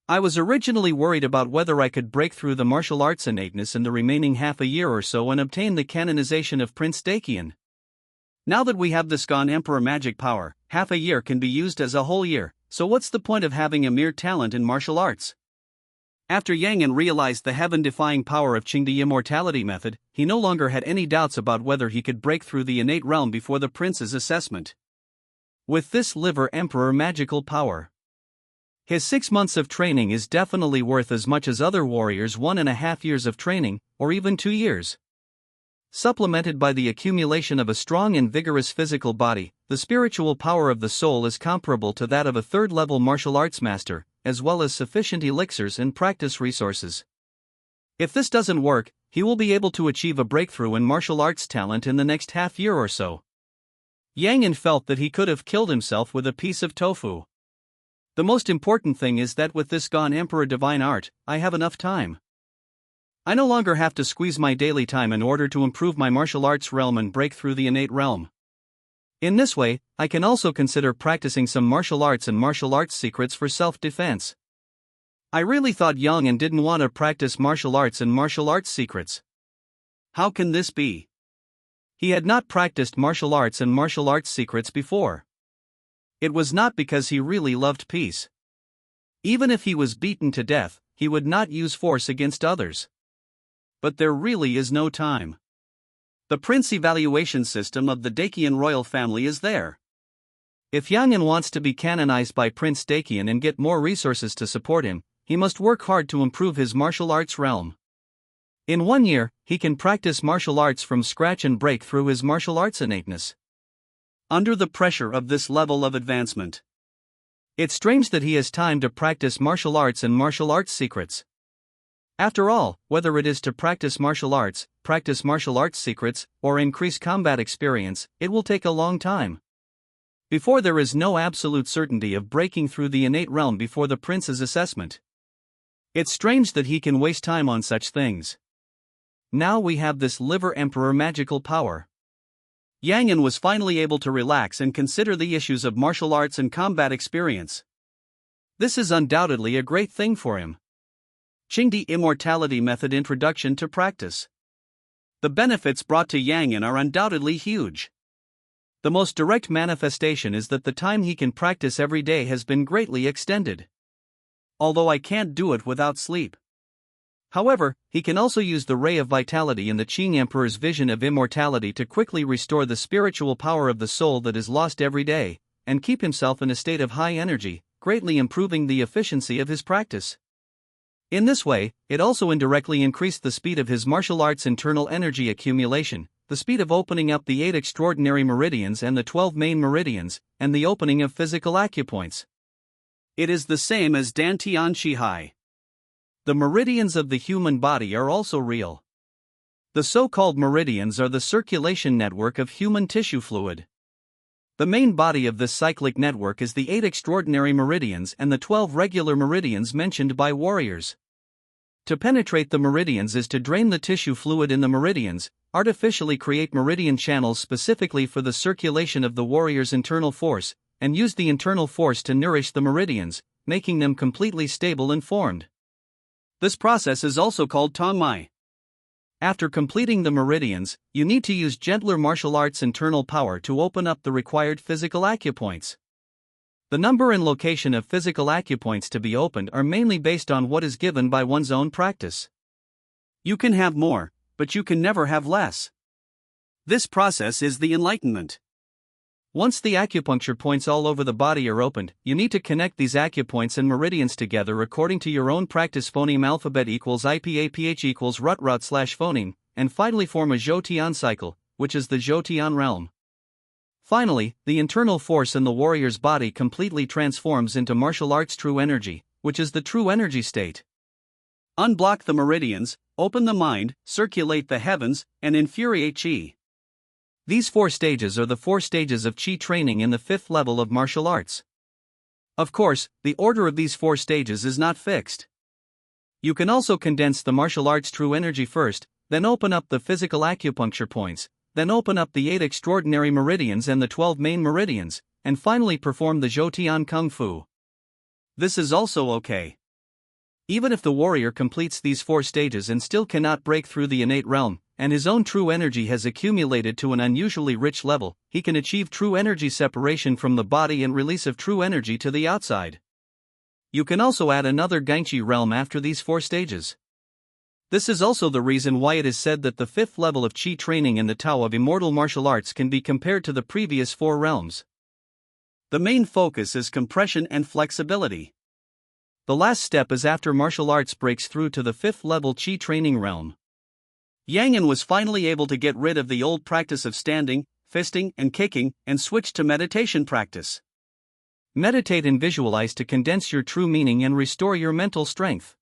I was originally worried about whether I could break through the martial arts innateness in the remaining half a year or so and obtain the canonization of Prince Dakian. Now that we have this Gone Emperor magic power, half a year can be used as a whole year, so what's the point of having a mere talent in martial arts? After Yang realized the heaven-defying power of Qingdi immortality method, he no longer had any doubts about whether he could break through the innate realm before the prince's assessment. With this liver emperor magical power, his 6 months of training is definitely worth as much as other warriors' 1.5 years of training, or even 2 years. Supplemented by the accumulation of a strong and vigorous physical body, the spiritual power of the soul is comparable to that of a third-level martial arts master, as well as sufficient elixirs and practice resources. If this doesn't work, he will be able to achieve a breakthrough in martial arts talent in the next half year or so. Yang An felt that he could have killed himself with a piece of tofu. The most important thing is that with this gone Emperor Divine Art, I have enough time. I no longer have to squeeze my daily time in order to improve my martial arts realm and break through the innate realm. In this way, I can also consider practicing some martial arts and martial arts secrets for self-defense. I really thought Yang An didn't want to practice martial arts and martial arts secrets. How can this be? He had not practiced martial arts and martial arts secrets before. It was not because he really loved peace. Even if he was beaten to death, he would not use force against others. But there really is no time. The prince evaluation system of the Dakian royal family is there. If Yang An wants to be canonized by Prince Dakian and get more resources to support him, he must work hard to improve his martial arts realm. In 1 year, he can practice martial arts from scratch and break through his martial arts innateness. Under the pressure of this level of advancement, it's strange that he has time to practice martial arts and martial arts secrets. After all, whether it is to practice martial arts secrets, or increase combat experience, it will take a long time. Before there is no absolute certainty of breaking through the innate realm before the prince's assessment. It's strange that he can waste time on such things. Now we have this liver emperor magical power. Yang An was finally able to relax and consider the issues of martial arts and combat experience. This is undoubtedly a great thing for him. Qingdi Immortality Method Introduction to Practice. The benefits brought to Yang An are undoubtedly huge. The most direct manifestation is that the time he can practice every day has been greatly extended. Although I can't do it without sleep. However, he can also use the ray of vitality in the Qing Emperor's vision of immortality to quickly restore the spiritual power of the soul that is lost every day, and keep himself in a state of high energy, greatly improving the efficiency of his practice. In this way, it also indirectly increased the speed of his martial arts' internal energy accumulation, the speed of opening up the 8 extraordinary meridians and the 12 main meridians, and the opening of physical acupoints. It is the same as Dantian Shihai. The meridians of the human body are also real. The so-called meridians are the circulation network of human tissue fluid. The main body of this cyclic network is the 8 extraordinary meridians and the 12 regular meridians mentioned by warriors. To penetrate the meridians is to drain the tissue fluid in the meridians, artificially create meridian channels specifically for the circulation of the warrior's internal force, and use the internal force to nourish the meridians, making them completely stable and formed. This process is also called Tongmai. After completing the meridians, you need to use gentler martial arts internal power to open up the required physical acupoints. The number and location of physical acupoints to be opened are mainly based on what is given by one's own practice. You can have more, but you can never have less. This process is the enlightenment. Once the acupuncture points all over the body are opened, you need to connect these acupoints and meridians together according to your own practice. Phoneme alphabet equals IPAPH equals rut/phoneme, and finally form a Zhou-Tian cycle, which is the Zhou-Tian realm. Finally, the internal force in the warrior's body completely transforms into martial arts true energy, which is the true energy state. Unblock the meridians, open the mind, circulate the heavens, and infuriate qi. These 4 stages are the 4 stages of qi training in the 5th level of martial arts. Of course, the order of these 4 stages is not fixed. You can also condense the martial arts true energy first, then open up the physical acupuncture points, then open up the 8 extraordinary meridians and the 12 main meridians, and finally perform the Zhou-Tian Kung Fu. This is also okay. Even if the warrior completes these 4 stages and still cannot break through the innate realm, and his own true energy has accumulated to an unusually rich level, he can achieve true energy separation from the body and release of true energy to the outside. You can also add another Gangqi realm after these 4 stages. This is also the reason why it is said that the 5th level of qi training in the Tao of immortal martial arts can be compared to the previous 4 realms. The main focus is compression and flexibility. The last step is after martial arts breaks through to the 5th level qi training realm. Yang An was finally able to get rid of the old practice of standing, fisting, and kicking, and switched to meditation practice. Meditate and visualize to condense your true meaning and restore your mental strength.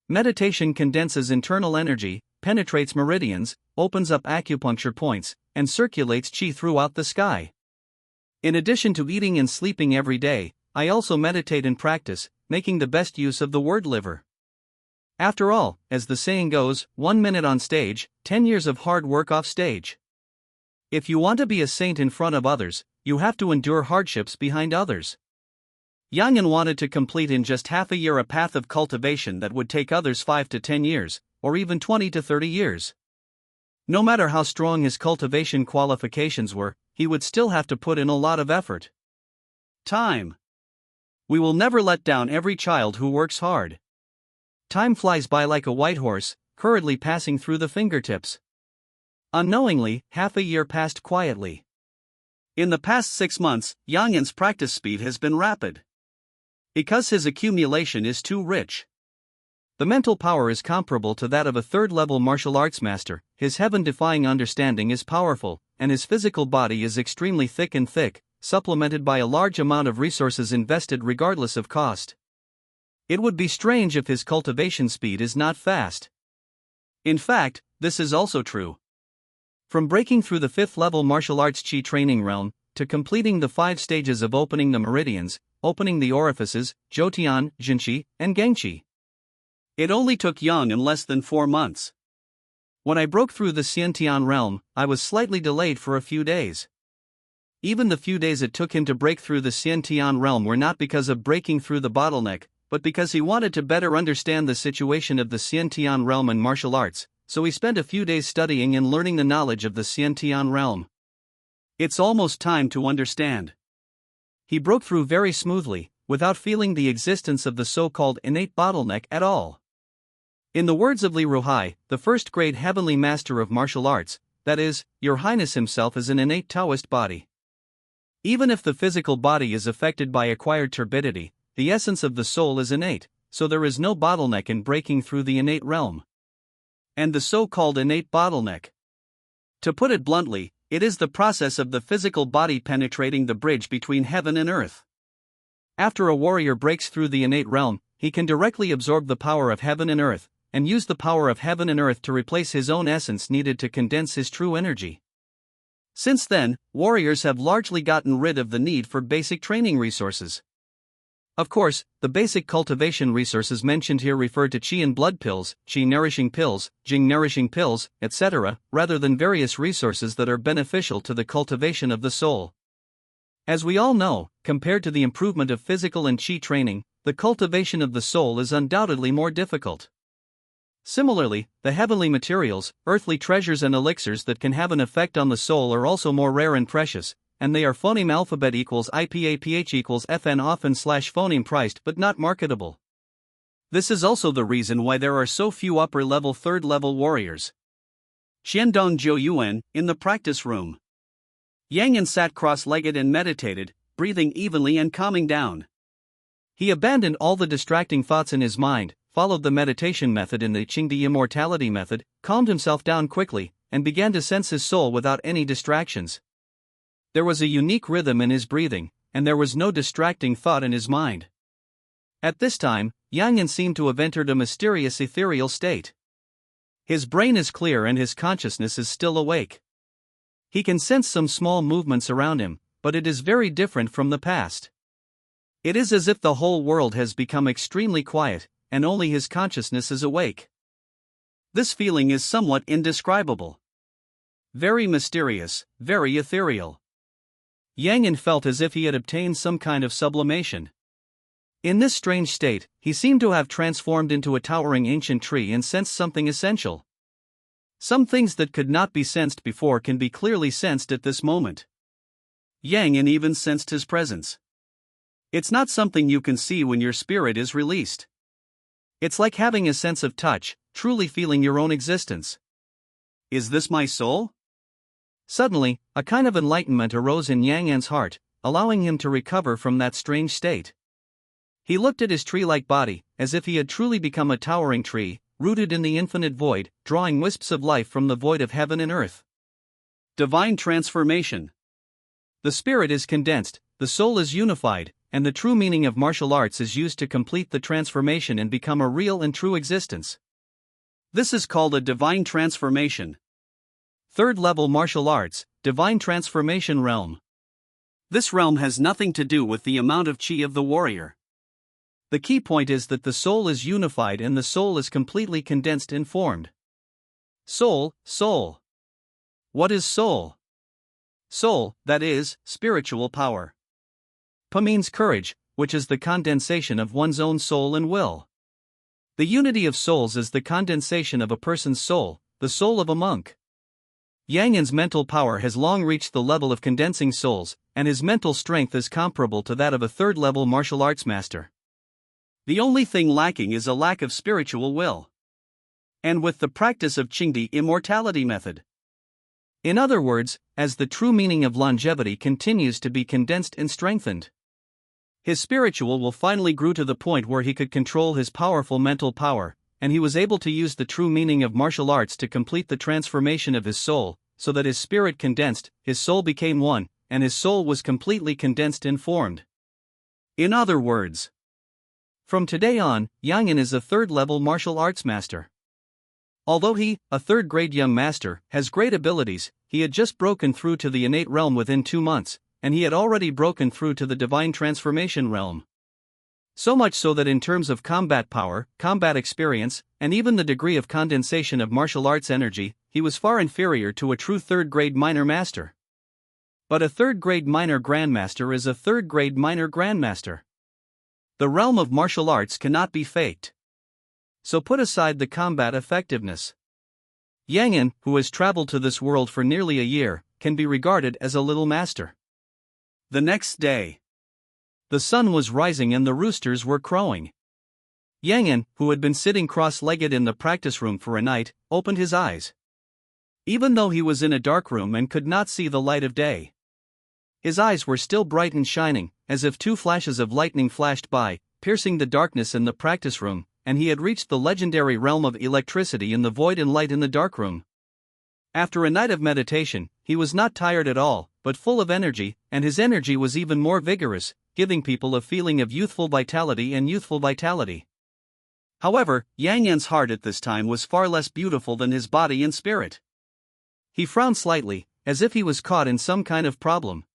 Meditation condenses internal energy, penetrates meridians, opens up acupuncture points, and circulates qi throughout the sky. In addition to eating and sleeping every day, I also meditate and practice, making the best use of the word liver. After all, as the saying goes, 1 minute on stage, 10 years of hard work off stage. If you want to be a saint in front of others, you have to endure hardships behind others. Yang An wanted to complete in just half a year a path of cultivation that would take others 5 to 10 years, or even 20 to 30 years. No matter how strong his cultivation qualifications were, he would still have to put in a lot of effort. Time. We will never let down every child who works hard. Time flies by like a white horse, hurriedly passing through the fingertips. Unknowingly, half a year passed quietly. In the past 6 months, Yang An's practice speed has been rapid. Because his accumulation is too rich. The mental power is comparable to that of a third-level martial arts master, his heaven-defying understanding is powerful, and his physical body is extremely thick, supplemented by a large amount of resources invested regardless of cost. It would be strange if his cultivation speed is not fast. In fact, this is also true. From breaking through the 5th-level martial arts qi training realm, to completing the 5 stages of opening the meridians, opening the orifices, Zhoutian, Jinqi, and Gangqi. It only took Yang An less than 4 months. When I broke through the Xiantian realm, I was slightly delayed for a few days. Even the few days it took him to break through the Xiantian realm were not because of breaking through the bottleneck, but because he wanted to better understand the situation of the Xiantian realm and martial arts, so he spent a few days studying and learning the knowledge of the Xiantian realm. It's almost time to understand. He broke through very smoothly, without feeling the existence of the so-called innate bottleneck at all. In the words of Li Ruhai, the first-grade heavenly master of martial arts, that is, Your Highness himself is an innate Taoist body. Even if the physical body is affected by acquired turbidity, the essence of the soul is innate, so there is no bottleneck in breaking through the innate realm. And the so-called innate bottleneck. To put it bluntly, it is the process of the physical body penetrating the bridge between heaven and earth. After a warrior breaks through the innate realm, he can directly absorb the power of heaven and earth, and use the power of heaven and earth to replace his own essence needed to condense his true energy. Since then, warriors have largely gotten rid of the need for basic training resources. Of course, the basic cultivation resources mentioned here refer to qi and blood pills, qi nourishing pills, jing nourishing pills, etc., rather than various resources that are beneficial to the cultivation of the soul. As we all know, compared to the improvement of physical and qi training, the cultivation of the soul is undoubtedly more difficult. Similarly, the heavenly materials, earthly treasures and elixirs that can have an effect on the soul are also more rare and precious, and they are phoneme alphabet equals IPAPH equals FN often / phoneme priced but not marketable. This is also the reason why there are so few upper-level third-level warriors. Xiandong Jiu Yuan, in the practice room. Yang An sat cross-legged and meditated, breathing evenly and calming down. He abandoned all the distracting thoughts in his mind, followed the meditation method in the Qingdi immortality method, calmed himself down quickly, and began to sense his soul without any distractions. There was a unique rhythm in his breathing, and there was no distracting thought in his mind. At this time, Yang An seemed to have entered a mysterious ethereal state. His brain is clear and his consciousness is still awake. He can sense some small movements around him, but it is very different from the past. It is as if the whole world has become extremely quiet, and only his consciousness is awake. This feeling is somewhat indescribable. Very mysterious, very ethereal. Yang An felt as if he had obtained some kind of sublimation. In this strange state, he seemed to have transformed into a towering ancient tree and sensed something essential. Some things that could not be sensed before can be clearly sensed at this moment. Yang An even sensed his presence. It's not something you can see when your spirit is released. It's like having a sense of touch, truly feeling your own existence. Is this my soul? Suddenly, a kind of enlightenment arose in Yang An's heart, allowing him to recover from that strange state. He looked at his tree-like body, as if he had truly become a towering tree, rooted in the infinite void, drawing wisps of life from the void of heaven and earth. Divine transformation. The spirit is condensed, the soul is unified, and the true meaning of martial arts is used to complete the transformation and become a real and true existence. This is called a divine transformation. Third level martial arts, divine transformation realm. This realm has nothing to do with the amount of chi of the warrior. The key point is that the soul is unified and the soul is completely condensed and formed. Soul. What is soul? Soul, that is, spiritual power. Pa means courage, which is the condensation of one's own soul and will. The unity of souls is the condensation of a person's soul, the soul of a monk. Yang Yin's mental power has long reached the level of condensing souls, and his mental strength is comparable to that of a third-level martial arts master. The only thing lacking is a lack of spiritual will. And with the practice of Qingdi immortality method. In other words, as the true meaning of longevity continues to be condensed and strengthened, his spiritual will finally grew to the point where he could control his powerful mental power, and he was able to use the true meaning of martial arts to complete the transformation of his soul, so that his spirit condensed, his soul became one, and his soul was completely condensed and formed. In other words, from today on, Yang Yin is a third-level martial arts master. Although he, a third-grade young master, has great abilities, he had just broken through to the innate realm within 2 months, and he had already broken through to the divine transformation realm. So much so that in terms of combat power, combat experience, and even the degree of condensation of martial arts energy, he was far inferior to a true third-grade minor master. But a third-grade minor grandmaster is a third-grade minor grandmaster. The realm of martial arts cannot be faked. So put aside the combat effectiveness. Yang Yin, who has traveled to this world for nearly a year, can be regarded as a little master. The next day, the sun was rising and the roosters were crowing. Yang Yin, who had been sitting cross-legged in the practice room for a night, opened his eyes. Even though he was in a dark room and could not see the light of day, his eyes were still bright and shining, as if 2 flashes of lightning flashed by, piercing the darkness in the practice room, and he had reached the legendary realm of electricity in the void and light in the dark room. After a night of meditation, he was not tired at all, but full of energy, and his energy was even more vigorous, giving people a feeling of youthful vitality and youthful vitality. However, Yang Yin's heart at this time was far less beautiful than his body and spirit. He frowned slightly, as if he was caught in some kind of problem.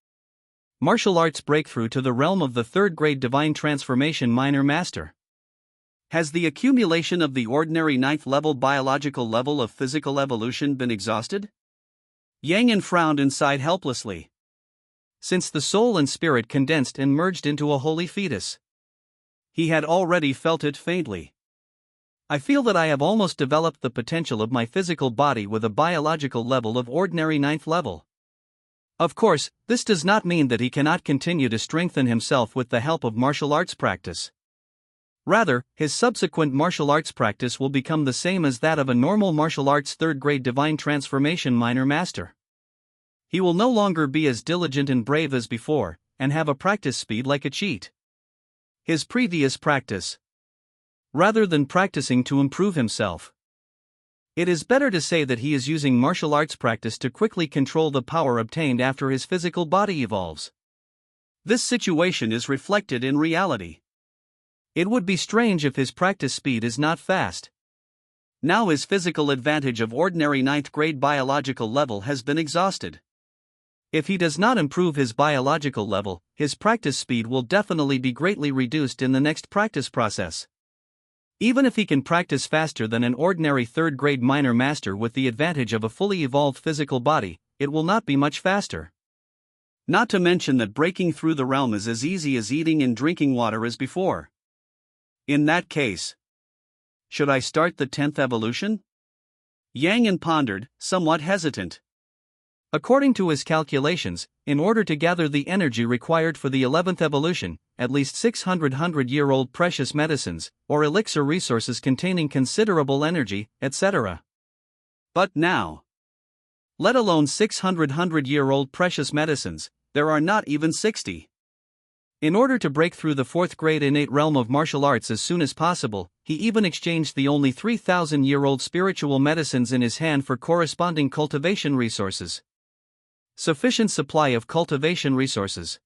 Martial arts breakthrough to the realm of the third-grade divine transformation minor master. Has the accumulation of the ordinary 9th-level biological level of physical evolution been exhausted? Yang Yin frowned and sighed helplessly. Since the soul and spirit condensed and merged into a holy fetus, he had already felt it faintly. I feel that I have almost developed the potential of my physical body with a biological level of ordinary 9th level. Of course, this does not mean that he cannot continue to strengthen himself with the help of martial arts practice. Rather, his subsequent martial arts practice will become the same as that of a normal martial arts third-grade divine transformation minor master. He will no longer be as diligent and brave as before, and have a practice speed like a cheat. His previous practice. Rather than practicing to improve himself, it is better to say that he is using martial arts practice to quickly control the power obtained after his physical body evolves. This situation is reflected in reality. It would be strange if his practice speed is not fast. Now his physical advantage of ordinary 9th grade biological level has been exhausted. If he does not improve his biological level, his practice speed will definitely be greatly reduced in the next practice process. Even if he can practice faster than an ordinary third-grade minor master with the advantage of a fully evolved physical body, it will not be much faster. Not to mention that breaking through the realm is as easy as eating and drinking water as before. In that case, should I start the 10th evolution? Yang Yin pondered, somewhat hesitant. According to his calculations, in order to gather the energy required for the 11th evolution, at least 600 hundred-year-old precious medicines, or elixir resources containing considerable energy, etc. But now, let alone 600 hundred-year-old precious medicines, there are not even 60. In order to break through the fourth grade innate realm of martial arts as soon as possible, he even exchanged the only 3,000-year-old spiritual medicines in his hand for corresponding cultivation resources. Sufficient supply of cultivation resources.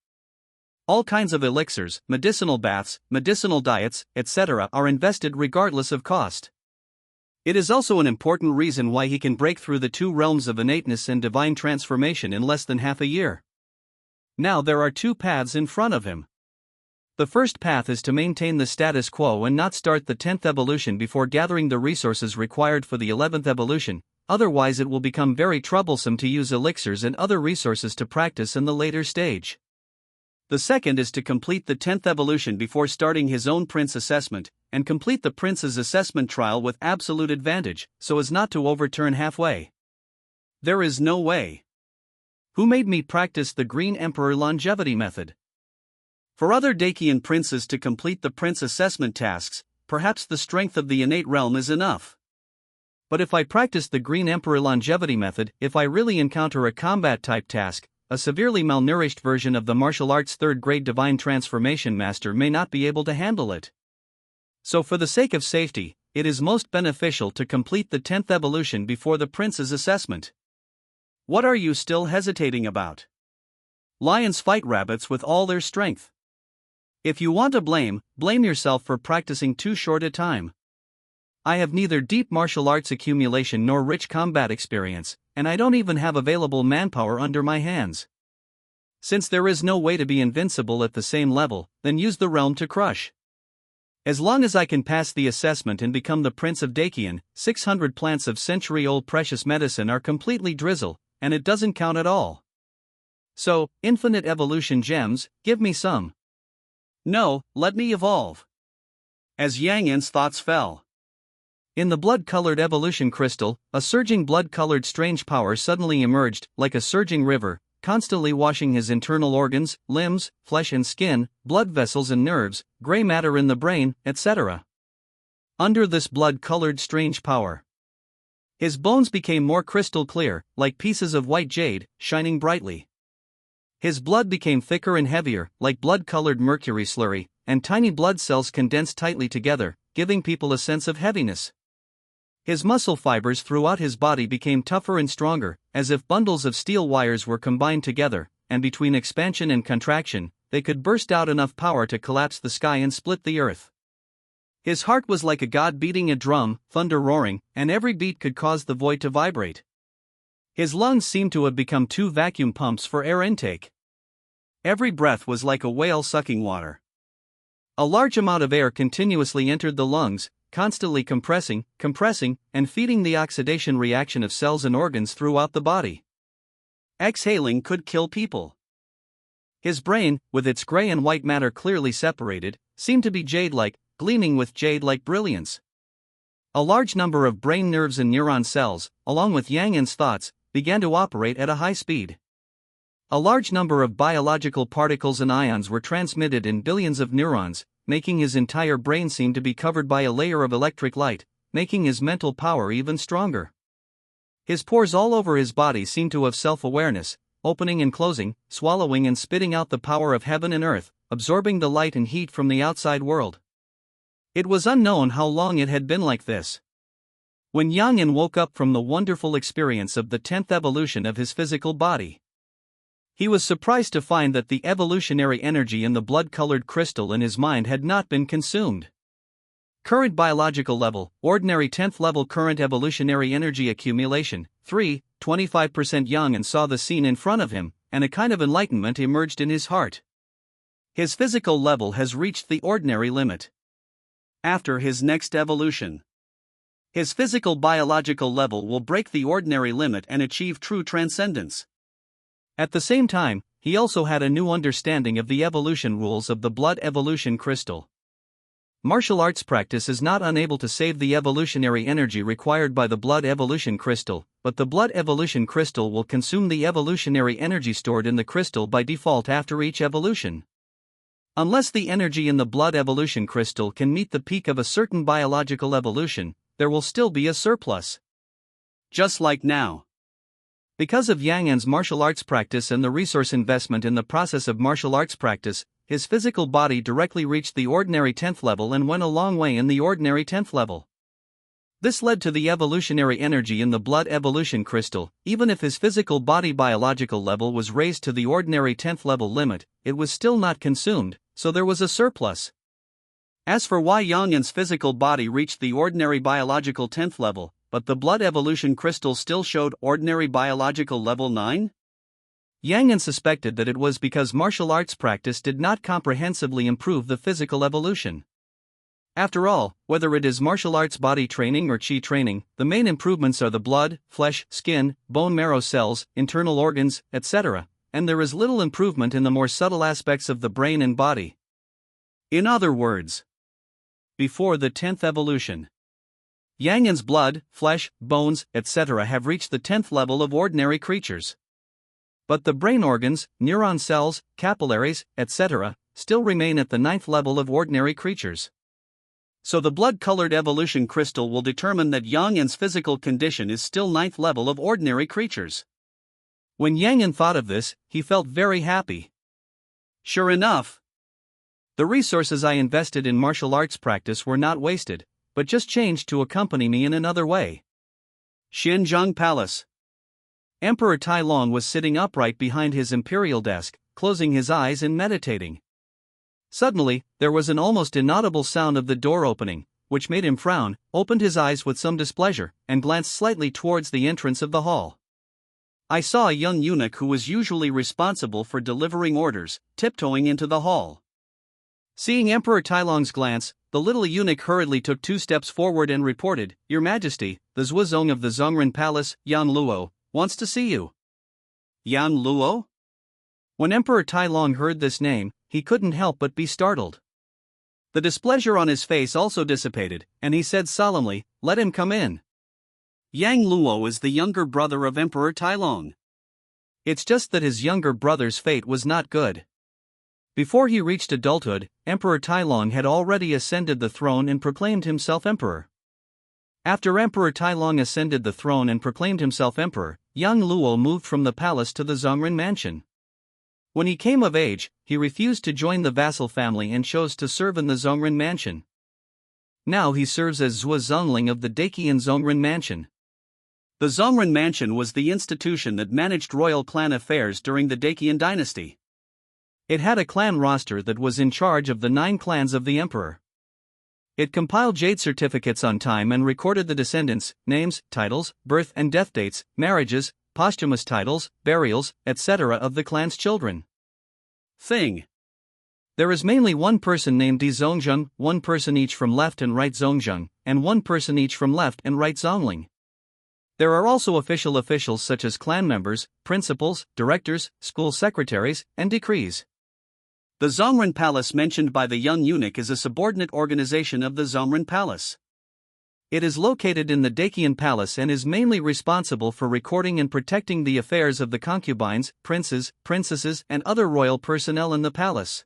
All kinds of elixirs, medicinal baths, medicinal diets, etc. are invested regardless of cost. It is also an important reason why he can break through the two realms of innateness and divine transformation in less than half a year. Now there are two paths in front of him. The first path is to maintain the status quo and not start the 10th evolution before gathering the resources required for the 11th evolution, otherwise it will become very troublesome to use elixirs and other resources to practice in the later stage. The second is to complete the 10th evolution before starting his own Prince assessment, and complete the Prince's assessment trial with absolute advantage, so as not to overturn halfway. There is no way. Who made me practice the Green Emperor longevity method? For other Dakian princes to complete the Prince assessment tasks, perhaps the strength of the innate realm is enough. But if I practice the Green Emperor longevity method, if I really encounter a combat type task, a severely malnourished version of the martial arts third grade divine transformation master may not be able to handle it. So for the sake of safety, it is most beneficial to complete the 10th evolution before the Prince's assessment. What are you still hesitating about? Lions fight rabbits with all their strength. If you want to blame yourself for practicing too short a time. I have neither deep martial arts accumulation nor rich combat experience, and I don't even have available manpower under my hands. Since there is no way to be invincible at the same level, then use the realm to crush. As long as I can pass the assessment and become the Prince of Dakian, 600 plants of century-old precious medicine are completely drizzle, and it doesn't count at all. So, infinite evolution gems, give me some. No, let me evolve. As Yang Yan's thoughts fell. In the blood-colored evolution crystal, a surging blood-colored strange power suddenly emerged, like a surging river, constantly washing his internal organs, limbs, flesh and skin, blood vessels and nerves, gray matter in the brain, etc. Under this blood-colored strange power, his bones became more crystal clear, like pieces of white jade, shining brightly. His blood became thicker and heavier, like blood-colored mercury slurry, and tiny blood cells condensed tightly together, giving people a sense of heaviness. His muscle fibers throughout his body became tougher and stronger, as if bundles of steel wires were combined together, and between expansion and contraction, they could burst out enough power to collapse the sky and split the earth. His heart was like a god beating a drum, thunder roaring, and every beat could cause the void to vibrate. His lungs seemed to have become two vacuum pumps for air intake. Every breath was like a whale sucking water. A large amount of air continuously entered the lungs, constantly compressing, and feeding the oxidation reaction of cells and organs throughout the body. Exhaling could kill people. His brain, with its gray and white matter clearly separated, seemed to be jade-like, gleaming with jade-like brilliance. A large number of brain nerves and neuron cells, along with Yang Yan's thoughts, began to operate at a high speed. A large number of biological particles and ions were transmitted in billions of neurons, making his entire brain seem to be covered by a layer of electric light, making his mental power even stronger. His pores all over his body seemed to have self-awareness, opening and closing, swallowing and spitting out the power of heaven and earth, absorbing the light and heat from the outside world. It was unknown how long it had been like this. When Yang Yan woke up from the wonderful experience of the 10th evolution of his physical body, he was surprised to find that the evolutionary energy in the blood-colored crystal in his mind had not been consumed. Current biological level, ordinary 10th level current evolutionary energy accumulation, 25% Yang Yan saw the scene in front of him, and a kind of enlightenment emerged in his heart. His physical level has reached the ordinary limit. After his next evolution, his physical biological level will break the ordinary limit and achieve true transcendence. At the same time, he also had a new understanding of the evolution rules of the blood evolution crystal. Martial arts practice is not unable to save the evolutionary energy required by the blood evolution crystal, but the blood evolution crystal will consume the evolutionary energy stored in the crystal by default after each evolution. Unless the energy in the blood evolution crystal can meet the peak of a certain biological evolution, there will still be a surplus. Just like now. Because of Yang Yan's martial arts practice and the resource investment in the process of martial arts practice, his physical body directly reached the ordinary 10th level and went a long way in the ordinary 10th level. This led to the evolutionary energy in the blood evolution crystal. Even if his physical body biological level was raised to the ordinary 10th level limit, it was still not consumed, so there was a surplus. As for why Yangyan's physical body reached the ordinary biological 10th level, but the blood evolution crystal still showed ordinary biological level 9? Yangyan suspected that it was because martial arts practice did not comprehensively improve the physical evolution. After all, whether it is martial arts body training or chi training, the main improvements are the blood, flesh, skin, bone marrow cells, internal organs, etc., and there is little improvement in the more subtle aspects of the brain and body. In other words, before the 10th evolution, Yangyan's blood, flesh, bones, etc. have reached the 10th level of ordinary creatures. But the brain organs, neuron cells, capillaries, etc., still remain at the 9th level of ordinary creatures. So the blood-colored evolution crystal will determine that Yangyan's physical condition is still 9th level of ordinary creatures. When Yangyan thought of this, he felt very happy. Sure enough, the resources I invested in martial arts practice were not wasted, but just changed to accompany me in another way. Xinjiang Palace. Emperor Tai Long was sitting upright behind his imperial desk, closing his eyes and meditating. Suddenly, there was an almost inaudible sound of the door opening, which made him frown, opened his eyes with some displeasure, and glanced slightly towards the entrance of the hall. I saw a young eunuch who was usually responsible for delivering orders, tiptoeing into the hall. Seeing Emperor Tai Long's glance, the little eunuch hurriedly took 2 steps forward and reported, "Your Majesty, the Zhuozong of the Zhongren Palace, Yan Luo, wants to see you." Yan Luo? When Emperor Tai Long heard this name, he couldn't help but be startled. The displeasure on his face also dissipated, and he said solemnly, "Let him come in." Yang Luo is the younger brother of Emperor Tai Long. It's just that his younger brother's fate was not good. Before he reached adulthood, Emperor Tai Long had already ascended the throne and proclaimed himself emperor. After Emperor Tai Long ascended the throne and proclaimed himself emperor, Yang Luo moved from the palace to the Zhongren mansion. When he came of age, he refused to join the vassal family and chose to serve in the Zhongren mansion. Now he serves as Zhuozongling of the Daqian Zhongren mansion. The Zhongren mansion was the institution that managed royal clan affairs during the Daqian dynasty. It had a clan roster that was in charge of the 9 clans of the emperor. It compiled jade certificates on time and recorded the descendants, names, titles, birth and death dates, marriages, posthumous titles, burials, etc. of the clan's children. There is mainly one person named Di Zhongzheng, one person each from left and right Zhongzheng, and one person each from left and right Zhongling. There are also officials such as clan members, principals, directors, school secretaries, and decrees. The Zhongren Palace mentioned by the young eunuch is a subordinate organization of the Zhongren Palace. It is located in the Daqian Palace and is mainly responsible for recording and protecting the affairs of the concubines, princes, princesses, and other royal personnel in the palace.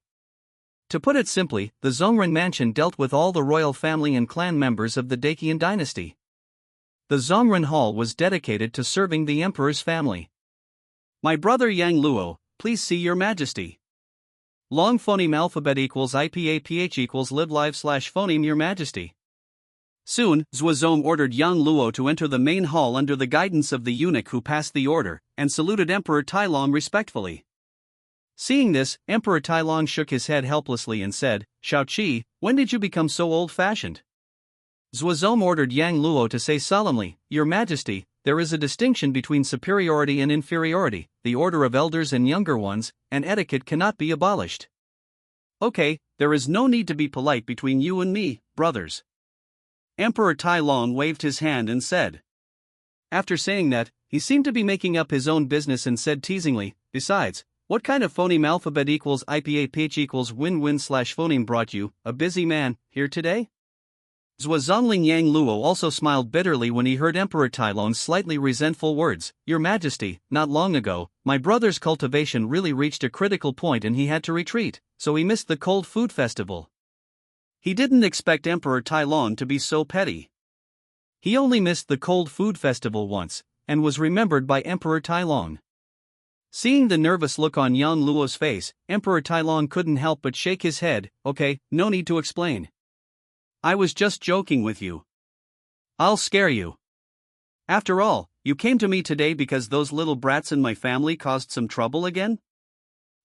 To put it simply, the Zhongren mansion dealt with all the royal family and clan members of the Daqian dynasty. The Zhongren Hall was dedicated to serving the emperor's family. My brother Yang Luo, please see your majesty. Long phoneme alphabet equals IPAPH equals live live / phoneme your majesty. Soon, Zhuozong ordered Yang Luo to enter the main hall under the guidance of the eunuch who passed the order, and saluted Emperor Tai Long respectfully. Seeing this, Emperor Tai Long shook his head helplessly and said, "Shaoqi, when did you become so old-fashioned?" Zhuozong ordered Yang Luo to say solemnly, "Your Majesty, there is a distinction between superiority and inferiority, the order of elders and younger ones, and etiquette cannot be abolished." "Okay, there is no need to be polite between you and me, brothers." Emperor Tai Long waved his hand and said. After saying that, he seemed to be making up his own business and said teasingly, "Besides, what kind of phoneme alphabet equals IPAPH equals win-win / phoneme brought you, a busy man, here today?" Zhuozongling Yang Luo also smiled bitterly when he heard Emperor Tai Long's slightly resentful words, "Your Majesty, not long ago, my brother's cultivation really reached a critical point and he had to retreat, so he missed the cold food festival." He didn't expect Emperor Tai Long to be so petty. He only missed the cold food festival once, and was remembered by Emperor Tai Long. Seeing the nervous look on Yang Luo's face, Emperor Tailong couldn't help but shake his head. Okay, no need to explain. I was just joking with you. I'll scare you. After all, you came to me today because those little brats in my family caused some trouble again?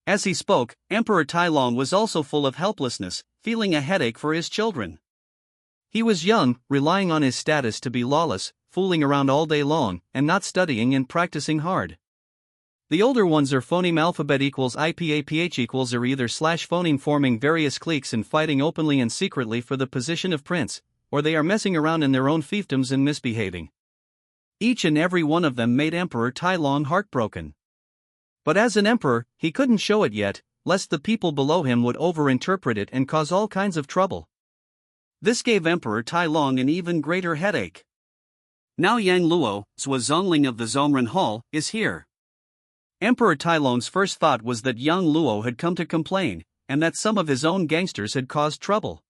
As he spoke, Emperor Tailong was also full of helplessness, feeling a headache for his children. He was young, relying on his status to be lawless, fooling around all day long, and not studying and practicing hard. The older ones are phoneme alphabet equals IPAPH equals or either slash phoneme forming various cliques and fighting openly and secretly for the position of prince, or they are messing around in their own fiefdoms and misbehaving. Each and every one of them made Emperor Tailong heartbroken. But as an emperor, he couldn't show it yet, lest the people below him would overinterpret it and cause all kinds of trouble. This gave Emperor Tailong an even greater headache. Now Yang Luo, Zhuozongling of the Zhongren Hall, is here. Emperor Tailong's first thought was that Yang Luo had come to complain, and that some of his own gangsters had caused trouble.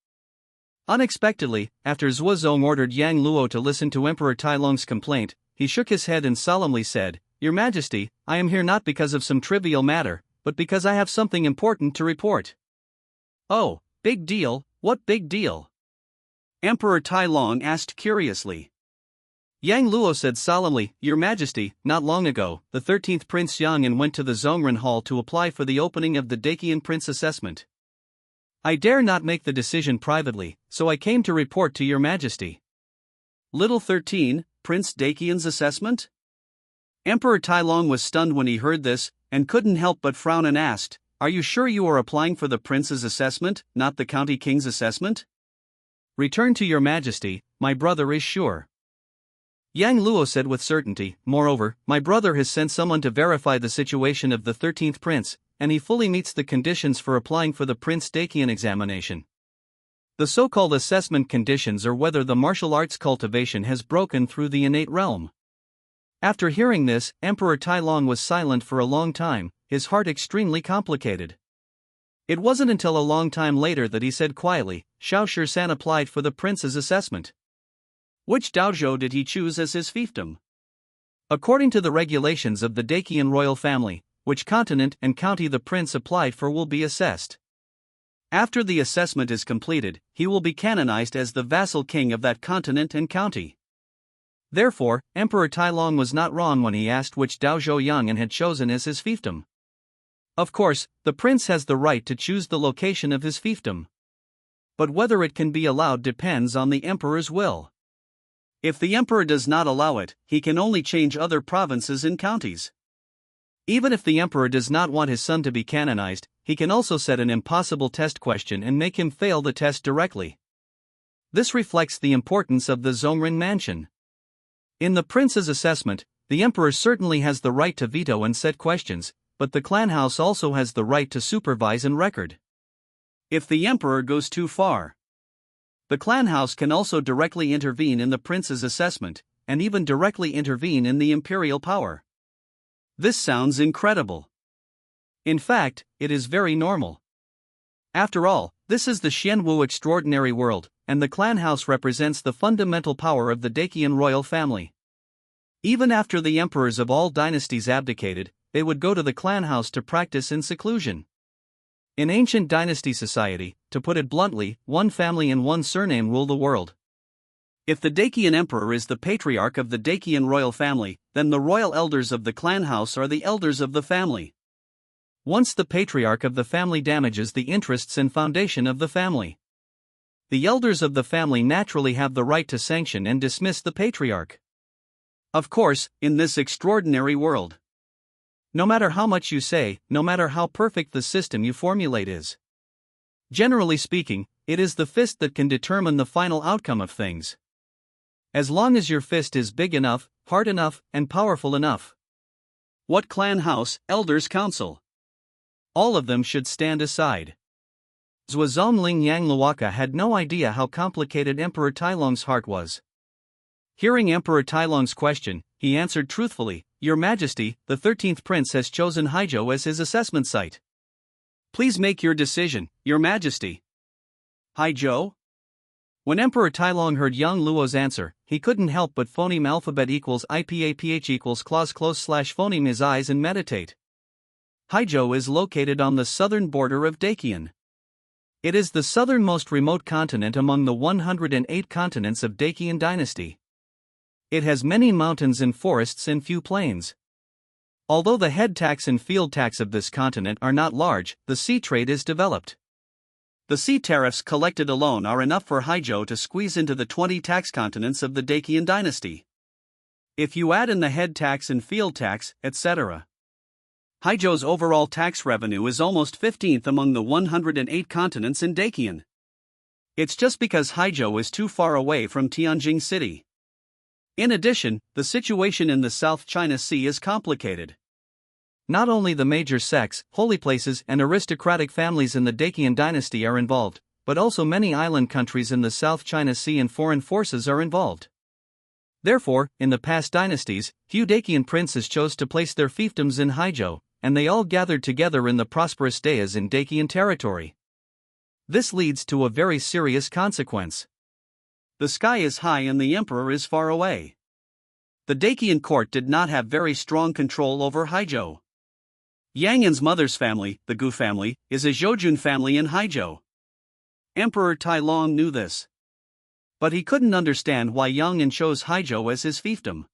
Unexpectedly, after Zhuozong ordered Yang Luo to listen to Emperor Tailong's complaint, he shook his head and solemnly said, "Your Majesty, I am here not because of some trivial matter, but because I have something important to report." "Oh, big deal, what big deal?" Emperor Tailong asked curiously. Yang Luo said solemnly, "Your Majesty, not long ago, the 13th Prince Yang went to the Zhongren Hall to apply for the opening of the Dakian Prince assessment. I dare not make the decision privately, so I came to report to Your Majesty." Little 13, Prince Dakian's assessment? Emperor Tailong was stunned when he heard this, and couldn't help but frown and asked, "Are you sure you are applying for the prince's assessment, not the county king's assessment?" "Return to Your Majesty, my brother is sure." Yang Luo said with certainty, "Moreover, my brother has sent someone to verify the situation of the 13th prince, and he fully meets the conditions for applying for the Prince Dakian examination. The so-called assessment conditions are whether the martial arts cultivation has broken through the innate realm." After hearing this, Emperor Tailong was silent for a long time, his heart extremely complicated. It wasn't until a long time later that he said quietly, "Xiao Shi-san applied for the prince's assessment. Which dojo did he choose as his fiefdom?" "According to the regulations of the Dakian royal family, which continent and county the prince applied for will be assessed. After the assessment is completed, he will be canonized as the vassal king of that continent and county." Therefore, Emperor Tailong was not wrong when he asked which dojo Yang had chosen as his fiefdom. Of course, the prince has the right to choose the location of his fiefdom. But whether it can be allowed depends on the emperor's will. If the emperor does not allow it, he can only change other provinces and counties. Even if the emperor does not want his son to be canonized, he can also set an impossible test question and make him fail the test directly. This reflects the importance of the Zhongren mansion. In the prince's assessment, the emperor certainly has the right to veto and set questions, but the clan house also has the right to supervise and record. If the emperor goes too far, the clan house can also directly intervene in the prince's assessment, and even directly intervene in the imperial power. This sounds incredible. In fact, it is very normal. After all, this is the Xianwu extraordinary world, and the clan house represents the fundamental power of the Dakian royal family. Even after the emperors of all dynasties abdicated, they would go to the clan house to practice in seclusion. In ancient dynasty society, to put it bluntly, one family and one surname rule the world. If the Dakian emperor is the patriarch of the Dakian royal family, then the royal elders of the clan house are the elders of the family. Once the patriarch of the family damages the interests and foundation of the family, the elders of the family naturally have the right to sanction and dismiss the patriarch. Of course, in this extraordinary world, no matter how much you say, no matter how perfect the system you formulate is, generally speaking, it is the fist that can determine the final outcome of things. As long as your fist is big enough, hard enough, and powerful enough. What clan house, elders council? All of them should stand aside. Zhuozongling Yang Luoka had no idea how complicated Emperor Tailong's heart was. Hearing Emperor Tailong's question, he answered truthfully, "Your Majesty, the 13th prince has chosen Haizhou as his assessment site. Please make your decision, Your Majesty." Haizhou? When Emperor Tailong heard Yang Luo's answer, he couldn't help but phoneme alphabet equals IPAPH equals clause close slash phoneme his eyes and meditate. Haizhou is located on the southern border of Dakian. It is the southernmost remote continent among the 108 continents of Dakian dynasty. It has many mountains and forests and few plains. Although the head tax and field tax of this continent are not large, the sea trade is developed. The sea tariffs collected alone are enough for Haizhou to squeeze into the 20 tax continents of the Dakian dynasty. If you add in the head tax and field tax, etc., Haizhou's overall tax revenue is almost 15th among the 108 continents in Dakian. It's just because Haizhou is too far away from Tianjin City. In addition, the situation in the South China Sea is complicated. Not only the major sects, holy places, and aristocratic families in the Dakian dynasty are involved, but also many island countries in the South China Sea and foreign forces are involved. Therefore, in the past dynasties, few Dakian princes chose to place their fiefdoms in Haizhou, and they all gathered together in the prosperous dayas in Dakian territory. This leads to a very serious consequence. The sky is high and the emperor is far away. The Dakian court did not have very strong control over Haizhou. Yang An's mother's family, the Gu family, is a Zhoujun family in Haizhou. Emperor Tailong knew this. But he couldn't understand why Yang An chose Haizhou as his fiefdom.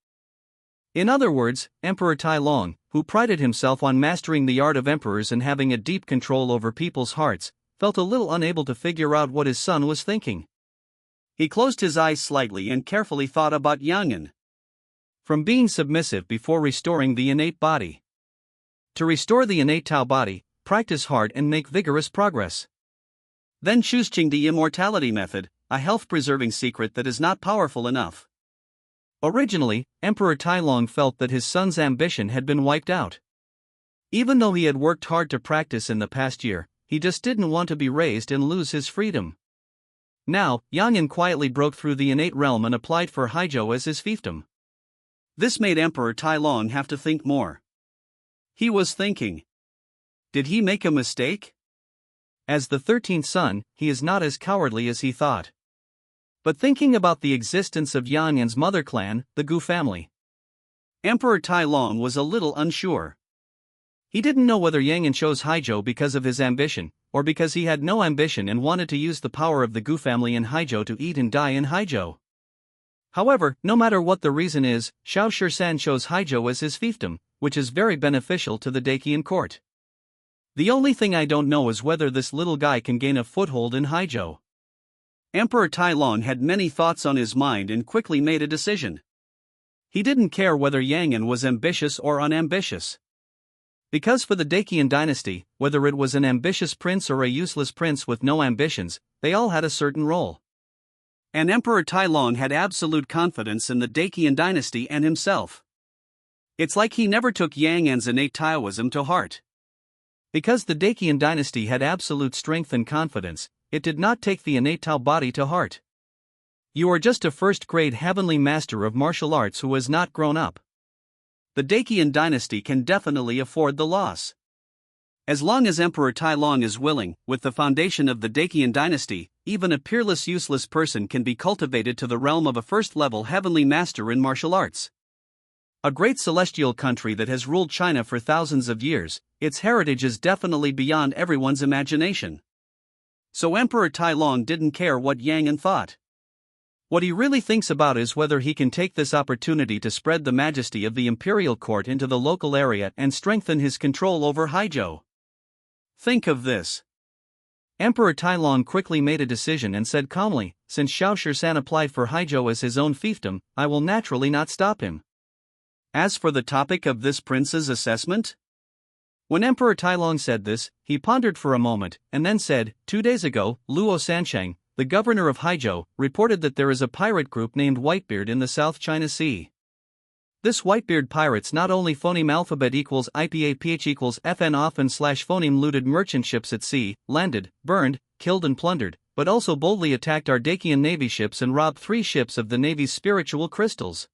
In other words, Emperor Tailong, who prided himself on mastering the art of emperors and having a deep control over people's hearts, felt a little unable to figure out what his son was thinking. He closed his eyes slightly and carefully thought about Yang An. From being submissive before restoring the innate body. To restore the innate Tao body, practice hard and make vigorous progress. Then choose Qingdi immortality method, a health-preserving secret that is not powerful enough. Originally, Emperor Tailong felt that his son's ambition had been wiped out. Even though he had worked hard to practice in the past year, he just didn't want to be raised and lose his freedom. Now, Yang An quietly broke through the innate realm and applied for Haizhou as his fiefdom. This made Emperor Tailong have to think more. He was thinking. Did he make a mistake? As the 13th son, he is not as cowardly as he thought. But thinking about the existence of Yang An's mother clan, the Gu family, Emperor Tailong was a little unsure. He didn't know whether Yang An chose Haizhou because of his ambition, or because he had no ambition and wanted to use the power of the Gu family in Haizhou to eat and die in Haizhou. However, no matter what the reason is, Xiao Shisan chose Haizhou as his fiefdom, which is very beneficial to the Dakian court. The only thing I don't know is whether this little guy can gain a foothold in Haizhou. Emperor Tailong had many thoughts on his mind and quickly made a decision. He didn't care whether Yang An was ambitious or unambitious. Because for the Dakian dynasty, whether it was an ambitious prince or a useless prince with no ambitions, they all had a certain role. And Emperor Tailong had absolute confidence in the Dakian dynasty and himself. It's like he never took Yang An's innate Taoism to heart. Because the Dakian dynasty had absolute strength and confidence, it did not take the innate Tao body to heart. You are just a first-grade heavenly master of martial arts who has not grown up. The Dakian dynasty can definitely afford the loss. As long as Emperor Tailong is willing, with the foundation of the Dakian dynasty, even a peerless useless person can be cultivated to the realm of a first-level heavenly master in martial arts. A great celestial country that has ruled China for thousands of years, its heritage is definitely beyond everyone's imagination. So Emperor Tailong didn't care what Yang An thought. What he really thinks about is whether he can take this opportunity to spread the majesty of the imperial court into the local area and strengthen his control over Haizhou. Think of this. Emperor Tailong quickly made a decision and said calmly, since Xiao Shisan applied for Haizhou as his own fiefdom, I will naturally not stop him. As for the topic of this prince's assessment? When Emperor Tailong said this, he pondered for a moment, and then said, 2 days ago, Luo Sancheng, the governor of Haizhou, reported that there is a pirate group named Whitebeard in the South China Sea. This Whitebeard pirates not only phoneme alphabet equals IPAPH equals FN often / phoneme looted merchant ships at sea, landed, burned, killed and plundered, but also boldly attacked our Dakian navy ships and robbed 3 ships of the navy's spiritual crystals.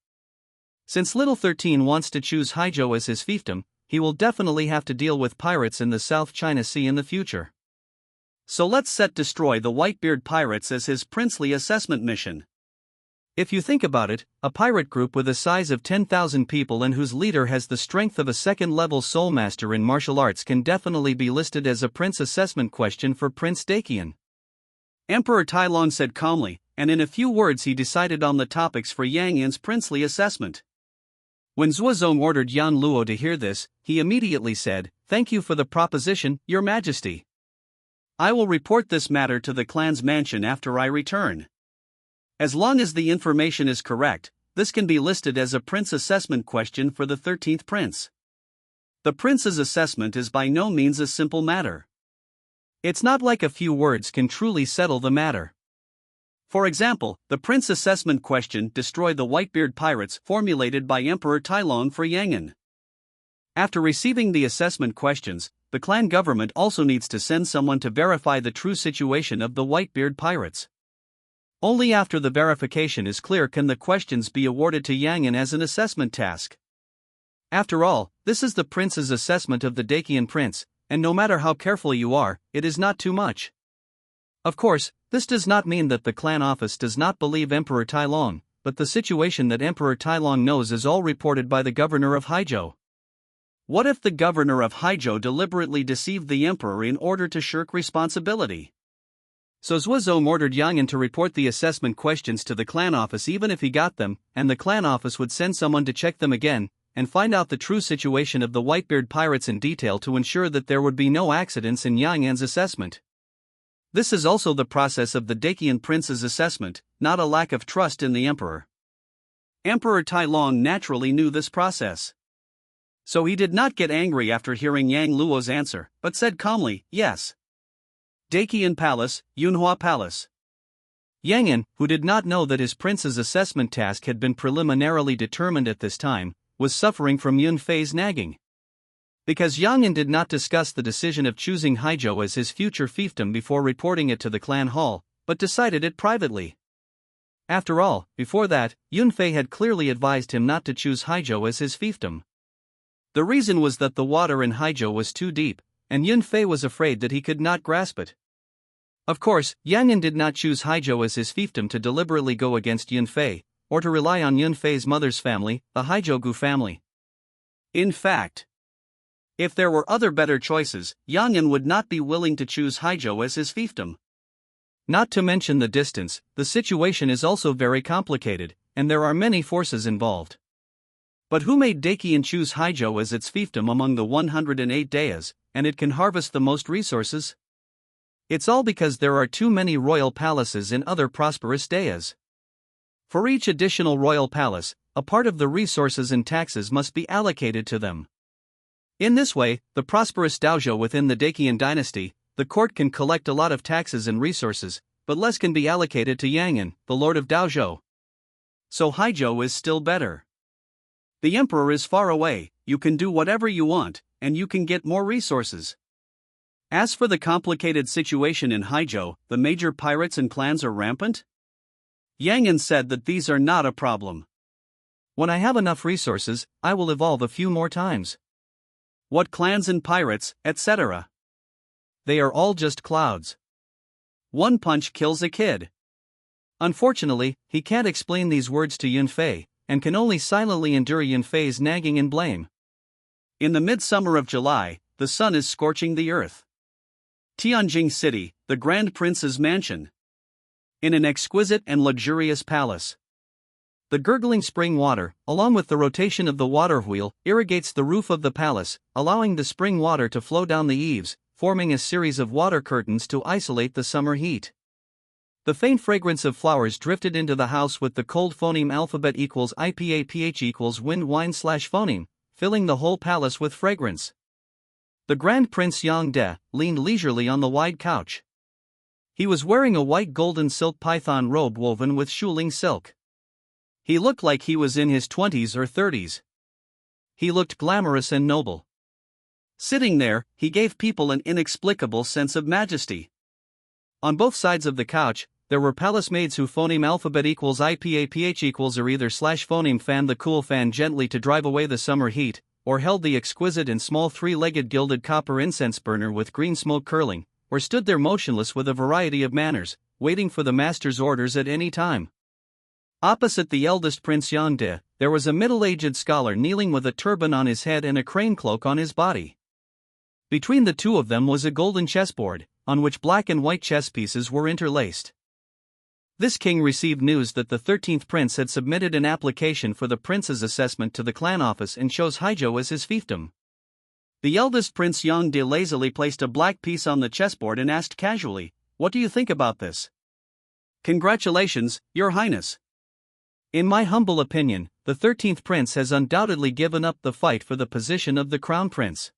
Since Little 13 wants to choose Haizhou as his fiefdom, he will definitely have to deal with pirates in the South China Sea in the future. So let's destroy the Whitebeard pirates as his princely assessment mission. If you think about it, a pirate group with a size of 10,000 people and whose leader has the strength of a second-level soul master in martial arts can definitely be listed as a prince assessment question for Prince Dakian. Emperor Tylon said calmly, and in a few words he decided on the topics for Yang Yan's princely assessment. When Zuozong ordered Yan Luo to hear this, he immediately said, "Thank you for the proposition, Your Majesty. I will report this matter to the clan's mansion after I return. As long as the information is correct, this can be listed as a prince assessment question for the 13th prince." The prince's assessment is by no means a simple matter. It's not like a few words can truly settle the matter. For example, the prince assessment question "Destroy the Whitebeard Pirates" formulated by Emperor Tylon for Yang Yan. After receiving the assessment questions, the clan government also needs to send someone to verify the true situation of the Whitebeard Pirates. Only after the verification is clear can the questions be awarded to Yang Yan as an assessment task. After all, this is the prince's assessment of the Dakian prince, and no matter how careful you are, it is not too much. Of course, this does not mean that the clan office does not believe Emperor Tylon, but the situation that Emperor Tylon knows is all reported by the governor of Haizhou. What if the governor of Haizhou deliberately deceived the emperor in order to shirk responsibility? So Zuozong ordered Yang Yan to report the assessment questions to the clan office even if he got them, and the clan office would send someone to check them again, and find out the true situation of the Whitebeard Pirates in detail to ensure that there would be no accidents in Yang Yan's assessment. This is also the process of the Dakian prince's assessment, not a lack of trust in the emperor. Emperor Tylon naturally knew this process. So he did not get angry after hearing Yang Luo's answer, but said calmly, "Yes. Dakian Palace, Yunhua Palace." Yang Yan, who did not know that his prince's assessment task had been preliminarily determined at this time, was suffering from Yun Fei's nagging. Because Yang Yan did not discuss the decision of choosing Haizhou as his future fiefdom before reporting it to the clan hall, but decided it privately. After all, before that, Yun Fei had clearly advised him not to choose Haizhou as his fiefdom. The reason was that the water in Haizhou was too deep, and Yun Fei was afraid that he could not grasp it. Of course, Yang Yan did not choose Haizhou as his fiefdom to deliberately go against Yun Fei, or to rely on Yun Fei's mother's family, the Haizhou family. In fact, if there were other better choices, Yang Yan would not be willing to choose Haizhou as his fiefdom. Not to mention the distance, the situation is also very complicated, and there are many forces involved. But who made Dakian choose Haizhou as its fiefdom among the 108 dayas, and it can harvest the most resources? It's all because there are too many royal palaces in other prosperous dayas. For each additional royal palace, a part of the resources and taxes must be allocated to them. In this way, the prosperous Daozhou within the Dakian dynasty, the court can collect a lot of taxes and resources, but less can be allocated to Yang Yan, the lord of Daozhou. So Haizhou is still better. The emperor is far away, you can do whatever you want, and you can get more resources. As for the complicated situation in Haizhou, the major pirates and clans are rampant? Yang Yan said that these are not a problem. When I have enough resources, I will evolve a few more times. What clans and pirates, etc.? They are all just clouds. One punch kills a kid. Unfortunately, he can't explain these words to Yun Fei, and can only silently endure Yun Fei's nagging and blame. In the midsummer of July, the sun is scorching the earth. Tianjing City, the Grand Prince's mansion. In an exquisite and luxurious palace. The gurgling spring water, along with the rotation of the water wheel, irrigates the roof of the palace, allowing the spring water to flow down the eaves, forming a series of water curtains to isolate the summer heat. The faint fragrance of flowers drifted into the house with the cold phoneme alphabet equals IPA equals wind wine / phoneme, filling the whole palace with fragrance. The Grand Prince Yang De leaned leisurely on the wide couch. He was wearing a white golden silk python robe woven with shuling silk. He looked like he was in his 20s or 30s. He looked glamorous and noble. Sitting there, he gave people an inexplicable sense of majesty. On both sides of the couch, there were palace maids who phoneme alphabet equals IPA equals or either / phoneme fanned the cool fan gently to drive away the summer heat, or held the exquisite and small three-legged gilded copper incense burner with green smoke curling, or stood there motionless with a variety of manners, waiting for the master's orders at any time. Opposite the eldest Prince Yangde, there was a middle-aged scholar kneeling with a turban on his head and a crane cloak on his body. Between the two of them was a golden chessboard, on which black and white chess pieces were interlaced. This king received news that the 13th prince had submitted an application for the prince's assessment to the clan office and chose Haijo as his fiefdom. The eldest Prince Yangde lazily placed a black piece on the chessboard and asked casually, "What do you think about this?" "Congratulations, Your Highness. In my humble opinion, the 13th prince has undoubtedly given up the fight for the position of the crown prince."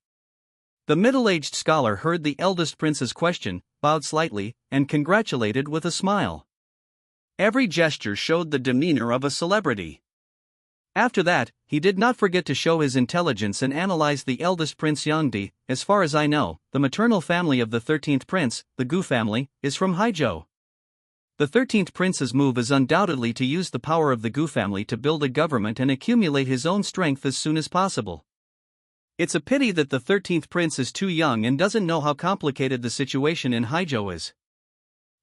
The middle-aged scholar heard the eldest prince's question, bowed slightly, and congratulated with a smile. Every gesture showed the demeanor of a celebrity. After that, he did not forget to show his intelligence and analyze the eldest Prince Yangdi. "As far as I know, the maternal family of the 13th prince, the Gu family, is from Haijo. The 13th prince's move is undoubtedly to use the power of the Gu family to build a government and accumulate his own strength as soon as possible. It's a pity that the 13th prince is too young and doesn't know how complicated the situation in Haijo is."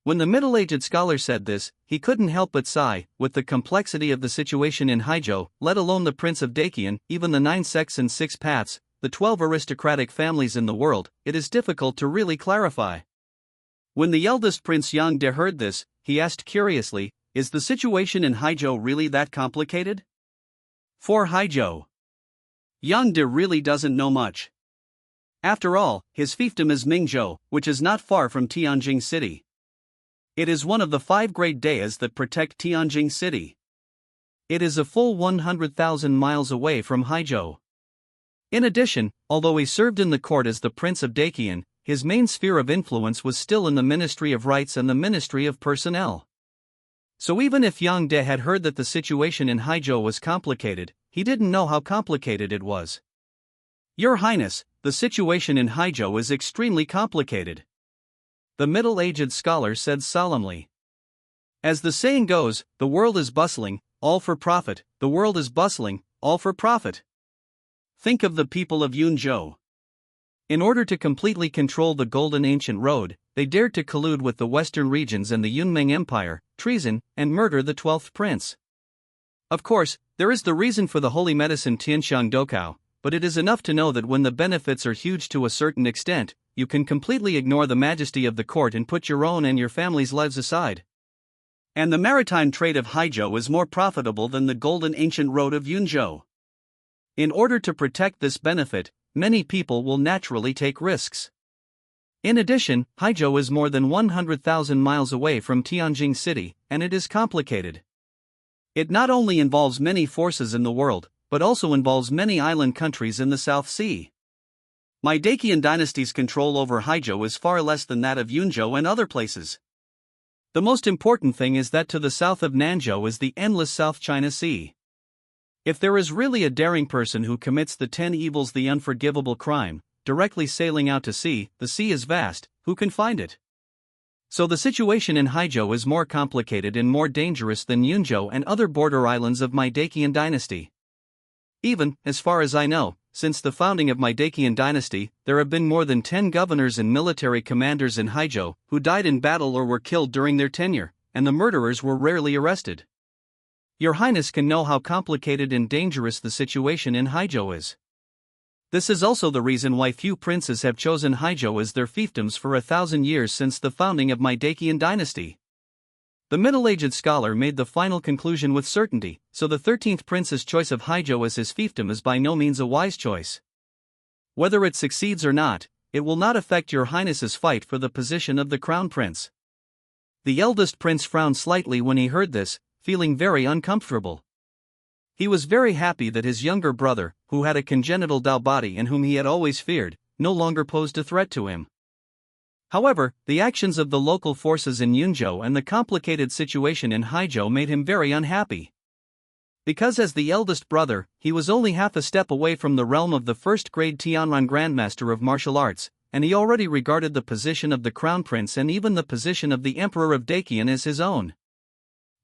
When the middle-aged scholar said this, he couldn't help but sigh. With the complexity of the situation in Haijo, let alone the Prince of Dakian, even the 9 sects and 6 paths, the 12 aristocratic families in the world, it is difficult to really clarify. When the eldest Prince Yangde heard this, he asked curiously, "Is the situation in Haijo really that complicated?" For Haijo, Yangde really doesn't know much. After all, his fiefdom is Mingzhou, which is not far from Tianjin City. It is one of the 5 great dayas that protect Tianjin City. It is a full 100,000 miles away from Haijo. In addition, although he served in the court as the Prince of Dakian, his main sphere of influence was still in the Ministry of Rights and the Ministry of Personnel. So even if Yangde had heard that the situation in Haijo was complicated, he didn't know how complicated it was. "Your Highness, the situation in Haijo is extremely complicated," the middle-aged scholar said solemnly. "As the saying goes, the world is bustling, all for profit, the world is bustling, all for profit. Think of the people of Yunzhou. In order to completely control the Golden Ancient Road, they dared to collude with the western regions and the Yunmeng Empire, treason, and murder the 12th prince. Of course, there is the reason for the holy medicine Tianxiang Dokao, but it is enough to know that when the benefits are huge to a certain extent, you can completely ignore the majesty of the court and put your own and your family's lives aside. And the maritime trade of Haijo is more profitable than the Golden Ancient Road of Yunzhou. In order to protect this benefit, many people will naturally take risks. In addition, Haijo is more than 100,000 miles away from Tianjin City, and it is complicated. It not only involves many forces in the world, but also involves many island countries in the South Sea. My Dakian dynasty's control over Haijo is far less than that of Yunzhou and other places. The most important thing is that to the south of Nanzhou is the endless South China Sea. If there is really a daring person who commits the 10 evils, the unforgivable crime, directly sailing out to sea, the sea is vast, who can find it? So the situation in Haijo is more complicated and more dangerous than Yunzhou and other border islands of my Dakian dynasty. Even, as far as I know, since the founding of my Dakian dynasty, there have been more than 10 governors and military commanders in Haijo who died in battle or were killed during their tenure, and the murderers were rarely arrested. Your Highness can know how complicated and dangerous the situation in Haijo is. This is also the reason why few princes have chosen Haijo as their fiefdoms for 1,000 years since the founding of my Dakian dynasty. The middle-aged scholar made the final conclusion with certainty, so the 13th prince's choice of Haijo as his fiefdom is by no means a wise choice. Whether it succeeds or not, it will not affect your Highness's fight for the position of the crown prince. The eldest prince frowned slightly when he heard this, feeling very uncomfortable. He was very happy that his younger brother, who had a congenital Dao body and whom he had always feared, no longer posed a threat to him. However, the actions of the local forces in Yunzhou and the complicated situation in Haijo made him very unhappy. Because as the eldest brother, he was only half a step away from the realm of the first-grade Tianran Grandmaster of Martial Arts, and he already regarded the position of the crown prince and even the position of the Emperor of Dakian as his own.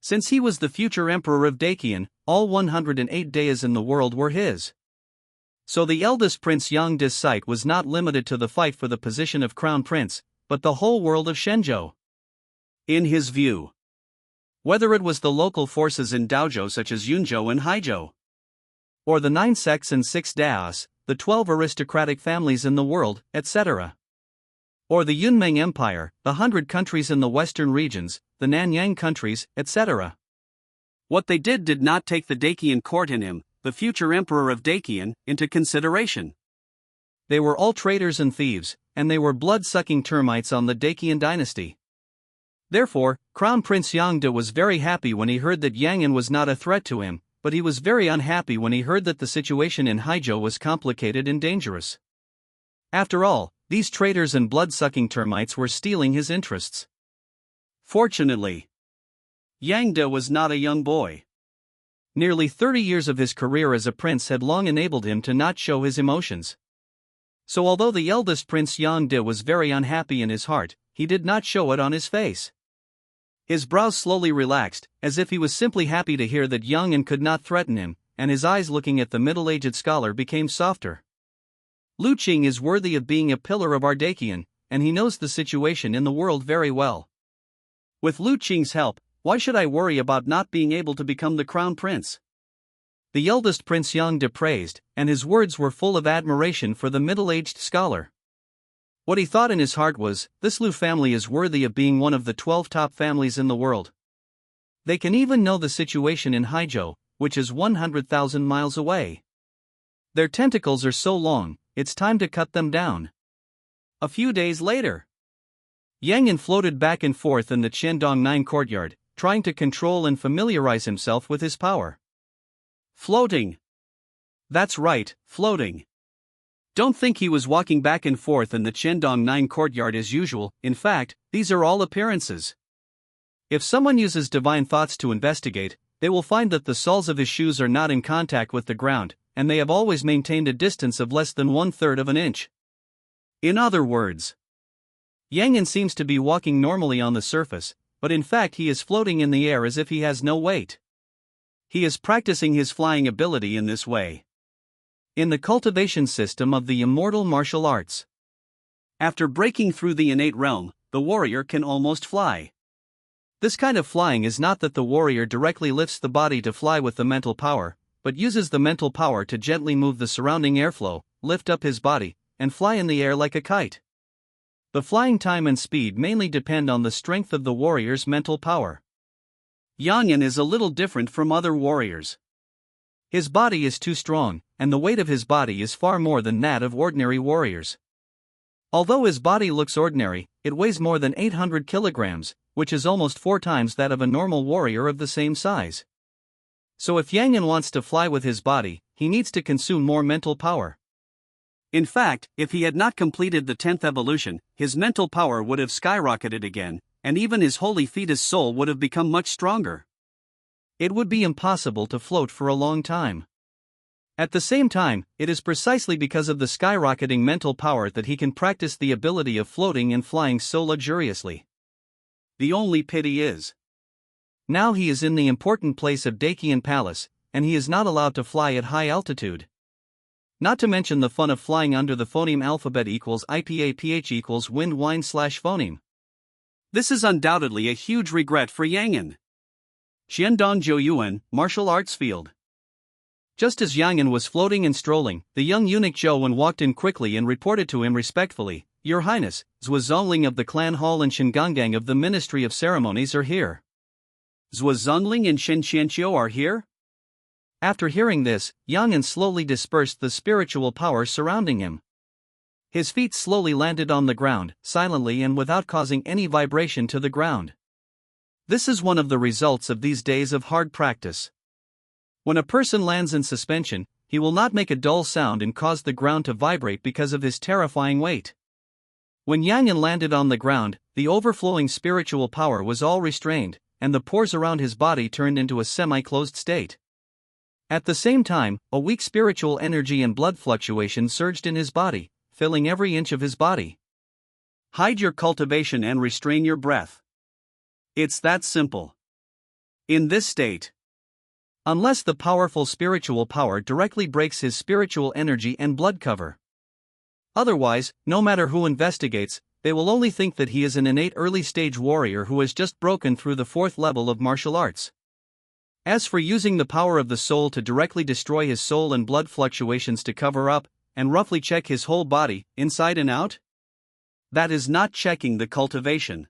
Since he was the future Emperor of Dakian, all 108 dayas in the world were his. So the eldest Prince Yangde's sight was not limited to the fight for the position of crown prince, but the whole world of Shenzhou. In his view, Whether it was the local forces in Daojo such as Yunzhou and Haijiu, or the 9 sects and 6 daos, the 12 aristocratic families in the world, etc. Or the Yunmeng Empire, the 100 countries in the western regions, the Nanyang countries, etc. What they did not take the Dakian court in him, the future emperor of Dakian, into consideration. They were all traitors and thieves, and they were blood-sucking termites on the Dakian dynasty. Therefore, Crown Prince Yangde was very happy when he heard that Yang'an was not a threat to him, but he was very unhappy when he heard that the situation in Haijiu was complicated and dangerous. After all, these traitors and blood-sucking termites were stealing his interests. Fortunately, Yangde was not a young boy. Nearly 30 years of his career as a prince had long enabled him to not show his emotions. So although the eldest Prince Yangde was very unhappy in his heart, he did not show it on his face. His brows slowly relaxed, as if he was simply happy to hear that Yang'an could not threaten him, and his eyes looking at the middle-aged scholar became softer. Lu Qing is worthy of being a pillar of our Dakian, and he knows the situation in the world very well. With Lu Qing's help, why should I worry about not being able to become the crown prince? The eldest Prince Yangde praised, and his words were full of admiration for the middle-aged scholar. What he thought in his heart was, this Lu family is worthy of being one of the 12 top families in the world. They can even know the situation in Haijiu, which is 100,000 miles away. Their tentacles are so long, it's time to cut them down. A few days later, Yang'an floated back and forth in the Qiandong 9 courtyard, trying to control and familiarize himself with his power. Floating. That's right, floating. Don't think he was walking back and forth in the Qiandong 9 courtyard as usual. In fact, these are all appearances. If someone uses divine thoughts to investigate, they will find that the soles of his shoes are not in contact with the ground, and they have always maintained a distance of less than 1/3 of an inch. In other words, Yang'an seems to be walking normally on the surface, but in fact he is floating in the air as if he has no weight. He is practicing his flying ability in this way. In the cultivation system of the immortal martial arts, after breaking through the innate realm, the warrior can almost fly. This kind of flying is not that the warrior directly lifts the body to fly with the mental power, but uses the mental power to gently move the surrounding airflow, lift up his body, and fly in the air like a kite. The flying time and speed mainly depend on the strength of the warrior's mental power. Yang'an is a little different from other warriors. His body is too strong, and the weight of his body is far more than that of ordinary warriors. Although his body looks ordinary, it weighs more than 800 kilograms, which is almost 4 times that of a normal warrior of the same size. So if Yang'an wants to fly with his body, he needs to consume more mental power. In fact, if he had not completed the 10th evolution, his mental power would have skyrocketed again, and even his holy fetus soul would have become much stronger. It would be impossible to float for a long time. At the same time, it is precisely because of the skyrocketing mental power that he can practice the ability of floating and flying so luxuriously. The only pity is, now he is in the important place of Dakian Palace, and he is not allowed to fly at high altitude. Not to mention the fun of flying under the phoneme alphabet equals IPA/PH equals wind wine/phoneme. This is undoubtedly a huge regret for Yang'an. Qiandong Zhouyuan, Martial Arts Field. Just as Yang'an was floating and strolling, the young eunuch Zhouwen walked in quickly and reported to him respectfully, "Your Highness, Zhou Zongling of the Clan Hall and Shingangang of the Ministry of Ceremonies are here." Zhou Zongling and Shen Qianqiu are here? After hearing this, Yang'an slowly dispersed the spiritual power surrounding him. His feet slowly landed on the ground, silently and without causing any vibration to the ground. This is one of the results of these days of hard practice. When a person lands in suspension, he will not make a dull sound and cause the ground to vibrate because of his terrifying weight. When Yang'an landed on the ground, the overflowing spiritual power was all restrained, and the pores around his body turned into a semi-closed state. At the same time, a weak spiritual energy and blood fluctuation surged in his body, filling every inch of his body. Hide your cultivation and restrain your breath. It's that simple. In this state, unless the powerful spiritual power directly breaks his spiritual energy and blood cover. Otherwise, no matter who investigates, they will only think that he is an innate early-stage warrior who has just broken through the 4th level of martial arts. As for using the power of the soul to directly destroy his soul and blood fluctuations to cover up and roughly check his whole body, inside and out, that is not checking the cultivation,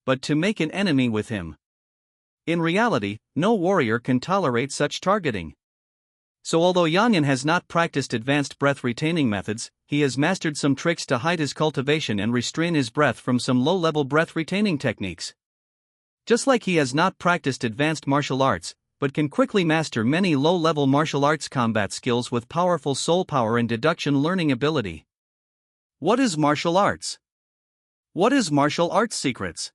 but to make an enemy with him. In reality, no warrior can tolerate such targeting. So although Yang Yan has not practiced advanced breath-retaining methods, he has mastered some tricks to hide his cultivation and restrain his breath from some low-level breath-retaining techniques. Just like he has not practiced advanced martial arts, but can quickly master many low-level martial arts combat skills with powerful soul power and deduction learning ability. What is martial arts? What is martial arts secrets?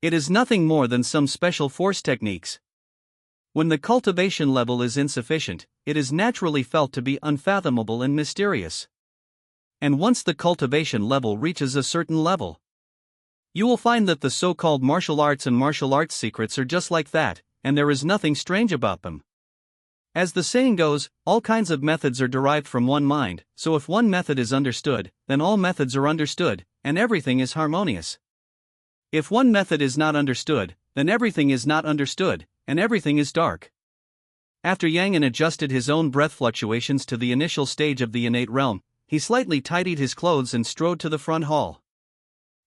It is nothing more than some special force techniques. When the cultivation level is insufficient, it is naturally felt to be unfathomable and mysterious. And once the cultivation level reaches a certain level, you will find that the so-called martial arts and martial arts secrets are just like that, and there is nothing strange about them. As the saying goes, all kinds of methods are derived from one mind, so if one method is understood, then all methods are understood, and everything is harmonious. If one method is not understood, then everything is not understood, and everything is dark. After Yang Yan adjusted his own breath fluctuations to the initial stage of the innate realm, he slightly tidied his clothes and strode to the front hall.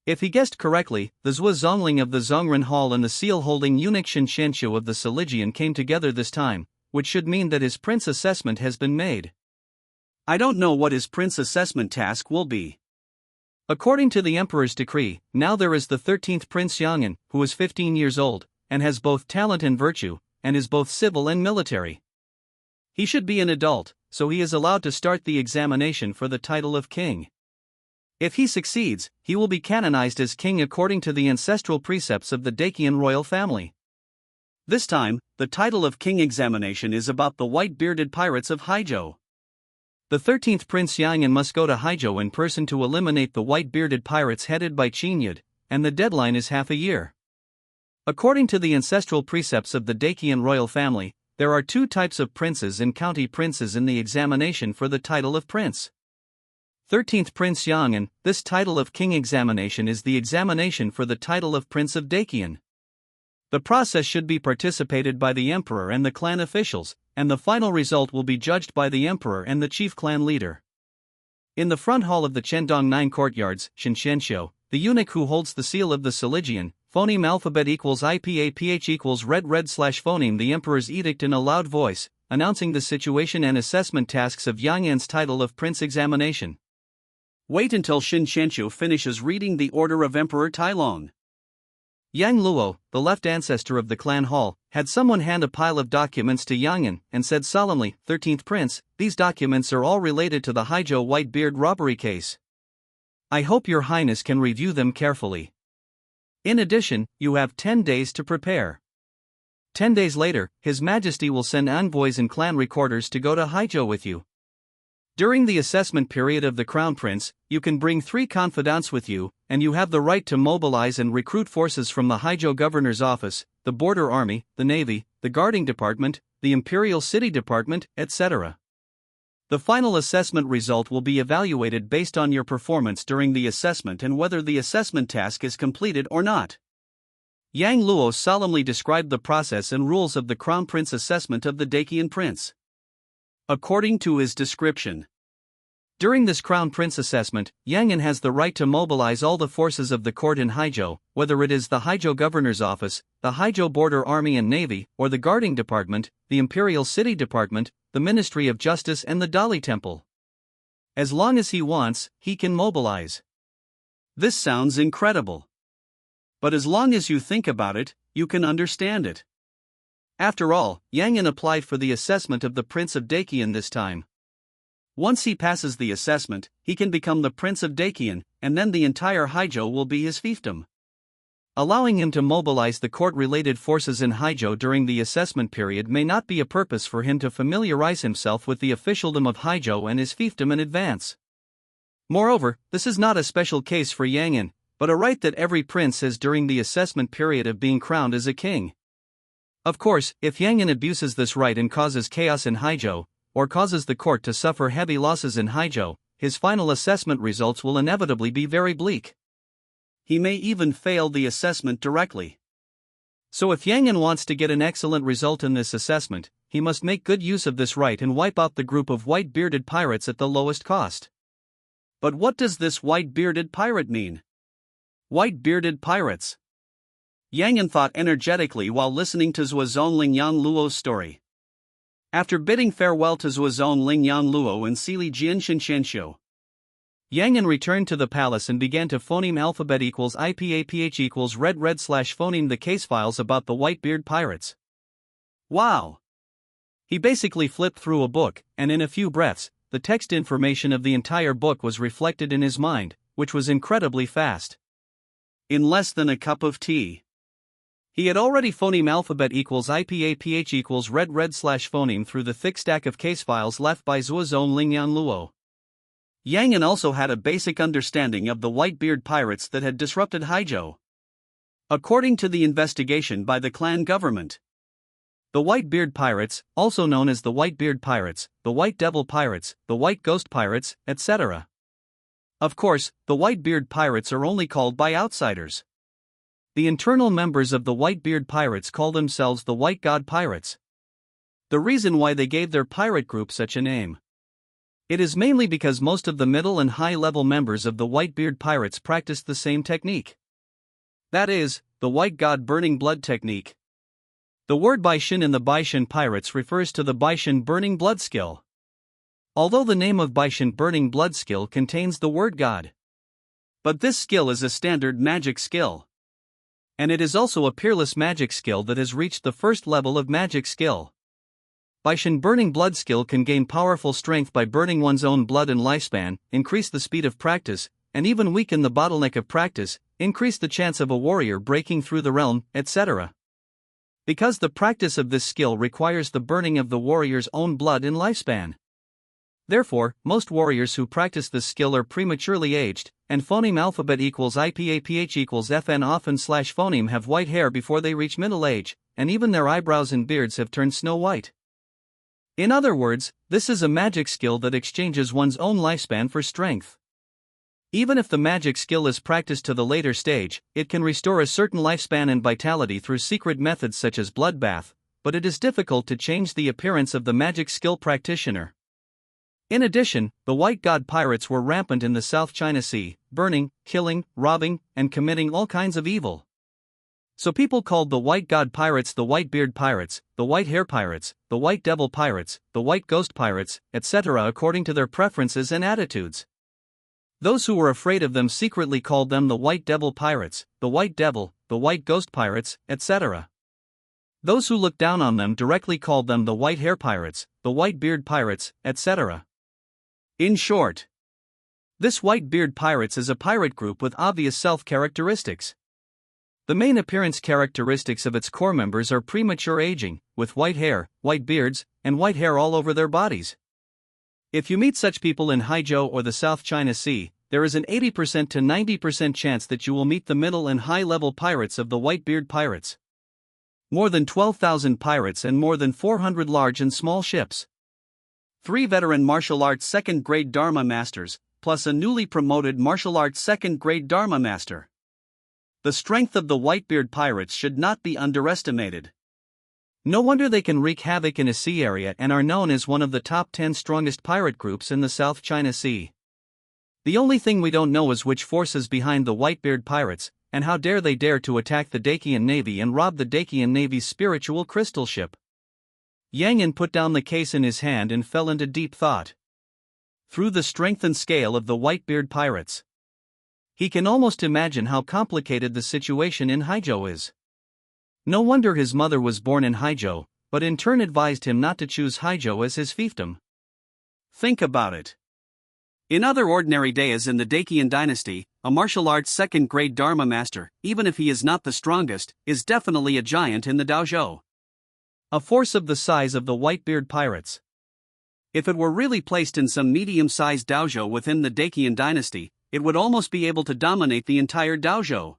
If he guessed correctly, the Zhou Zongling of the Zhongren Hall and the seal-holding eunuch Shen Xianqiu of the Siligian came together this time, which should mean that his prince assessment has been made. I don't know what his prince assessment task will be. According to the emperor's decree, now there is the 13th Prince Yang Yan, who is 15 years old, and has both talent and virtue, and is both civil and military. He should be an adult, so he is allowed to start the examination for the title of king. If he succeeds, he will be canonized as king according to the ancestral precepts of the Dacian royal family. This time, the title of king examination is about the white-bearded pirates of Haizhou. The 13th Prince Yang Yan must go to Haizhou in person to eliminate the white-bearded pirates headed by Qin Yud, and the deadline is half a year. According to the ancestral precepts of the Dacian royal family, there are 2 types of princes and county princes in the examination for the title of prince. 13th Prince Yang Yan, this title of king examination is the examination for the title of Prince of Dacian. The process should be participated by the emperor and the clan officials, and the final result will be judged by the emperor and the chief clan leader. In the front hall of the Chendong 9 courtyards, Shen Xianqiu, the eunuch who holds the seal of the Siligian, phoneme alphabet equals IPAPH equals red phoneme the emperor's edict in a loud voice, announcing the situation and assessment tasks of Yang Yan's title of prince examination. Wait until Shen Xianqiu finishes reading the order of Emperor Tailong. Yang Luo, the left ancestor of the clan hall, had someone hand a pile of documents to Yang Yan and said solemnly, 13th Prince, these documents are all related to the Haizhou Whitebeard robbery case. I hope your highness can review them carefully. In addition, you have 10 days to prepare. 10 days later, His Majesty will send envoys and clan recorders to go to Haizhou with you. During the assessment period of the Crown Prince, you can bring 3 confidants with you, and you have the right to mobilize and recruit forces from the Haizhou Governor's Office, the Border Army, the Navy, the Guarding Department, the Imperial City Department, etc. The final assessment result will be evaluated based on your performance during the assessment and whether the assessment task is completed or not. Yang Luo solemnly described the process and rules of the Crown Prince assessment of the Dacian Prince. According to his description, during this Crown Prince assessment, Yang Yan has the right to mobilize all the forces of the court in Haizhou, whether it is the Haizhou Governor's Office, the Haizhou Border Army and Navy, or the Guarding Department, the Imperial City Department, the Ministry of Justice and the Dali Temple. As long as he wants, he can mobilize. This sounds incredible. But as long as you think about it, you can understand it. After all, Yang Yan applied for the assessment of the Prince of Dacian this time. Once he passes the assessment, he can become the Prince of Dacian, and then the entire Haizhou will be his fiefdom. Allowing him to mobilize the court-related forces in Haizhou during the assessment period may not be a purpose for him to familiarize himself with the officialdom of Haizhou and his fiefdom in advance. Moreover, this is not a special case for Yang Yan, but a right that every prince has during the assessment period of being crowned as a king. Of course, if Yang Yan abuses this right and causes chaos in Haizhou, or causes the court to suffer heavy losses in Haizhou, his final assessment results will inevitably be very bleak. He may even fail the assessment directly. So if Yang En wants to get an excellent result in this assessment, he must make good use of this right and wipe out the group of white-bearded pirates at the lowest cost. But what does this white-bearded pirate mean? White-bearded pirates. Yang En thought energetically while listening to Zuozong Lingyang Luo's story. After bidding farewell to Zuozong Lingyang Luo and Sili Jianshenxianxiu, Yang En returned to the palace and began to phoneme alphabet equals IPAPH equals red / phoneme the case files about the Whitebeard pirates. Wow! He basically flipped through a book, and in a few breaths, the text information of the entire book was reflected in his mind, which was incredibly fast. In less than a cup of tea. He had already phoneme alphabet equals IPAPH equals red / phoneme through the thick stack of case files left by Zuozong Lingyang Luo. Yang En also had a basic understanding of the Whitebeard pirates that had disrupted Haizhou. According to the investigation by the clan government, the Whitebeard pirates, also known as the Whitebeard pirates, the White Devil pirates, the White Ghost pirates, etc. Of course, the Whitebeard pirates are only called by outsiders. The internal members of the Whitebeard pirates call themselves the White God pirates. The reason why they gave their pirate group such a name. It is mainly because most of the middle and high-level members of the Whitebeard pirates practiced the same technique. That is, the White God burning blood technique. The word Baishin in the Baishin pirates refers to the Baishin burning blood skill. Although the name of Baishin burning blood skill contains the word God. But this skill is a standard magic skill. And it is also a peerless magic skill that has reached the first level of magic skill. Baishin burning blood skill can gain powerful strength by burning one's own blood and lifespan, increase the speed of practice, and even weaken the bottleneck of practice, increase the chance of a warrior breaking through the realm, etc. Because the practice of this skill requires the burning of the warrior's own blood and lifespan. Therefore, most warriors who practice this skill are prematurely aged, and phoneme alphabet equals IPAPH equals FN often / phoneme have white hair before they reach middle age, and even their eyebrows and beards have turned snow white. In other words, this is a magic skill that exchanges one's own lifespan for strength. Even if the magic skill is practiced to the later stage, it can restore a certain lifespan and vitality through secret methods such as bloodbath, but it is difficult to change the appearance of the magic skill practitioner. In addition, the White God pirates were rampant in the South China Sea, burning, killing, robbing, and committing all kinds of evil. So people called the White God pirates the Whitebeard pirates, the White Hair pirates, the White Devil pirates, the White Ghost pirates, etc. according to their preferences and attitudes. Those who were afraid of them secretly called them the White Devil pirates, the White Devil, the White Ghost pirates, etc. Those who looked down on them directly called them the White Hair pirates, the Whitebeard pirates, etc. In short, this Whitebeard pirates is a pirate group with obvious self-characteristics. The main appearance characteristics of its core members are premature aging, with white hair, white beards, and white hair all over their bodies. If you meet such people in Haizhou or the South China Sea, there is an 80% to 90% chance that you will meet the middle and high-level pirates of the Whitebeard pirates. More than 12,000 pirates and more than 400 large and small ships. 3 veteran martial arts second-grade Dharma masters, plus a newly promoted martial arts second-grade Dharma master. The strength of the Whitebeard pirates should not be underestimated. No wonder they can wreak havoc in a sea area and are known as one of the top 10 strongest pirate groups in the South China Sea. The only thing we don't know is which force is behind the Whitebeard pirates, and how dare they dare to attack the Dacian Navy and rob the Dacian Navy's spiritual crystal ship. Yang En put down the case in his hand and fell into deep thought. Through the strength and scale of the Whitebeard pirates, he can almost imagine how complicated the situation in Haizhou is. No wonder his mother was born in Haizhou, but in turn advised him not to choose Haizhou as his fiefdom. Think about it. In other ordinary days in the Dacian dynasty, a martial arts second-grade Dharma master, even if he is not the strongest, is definitely a giant in the dojo. A force of the size of the Whitebeard pirates. If it were really placed in some medium-sized dojo within the Dacian dynasty, it would almost be able to dominate the entire dojo.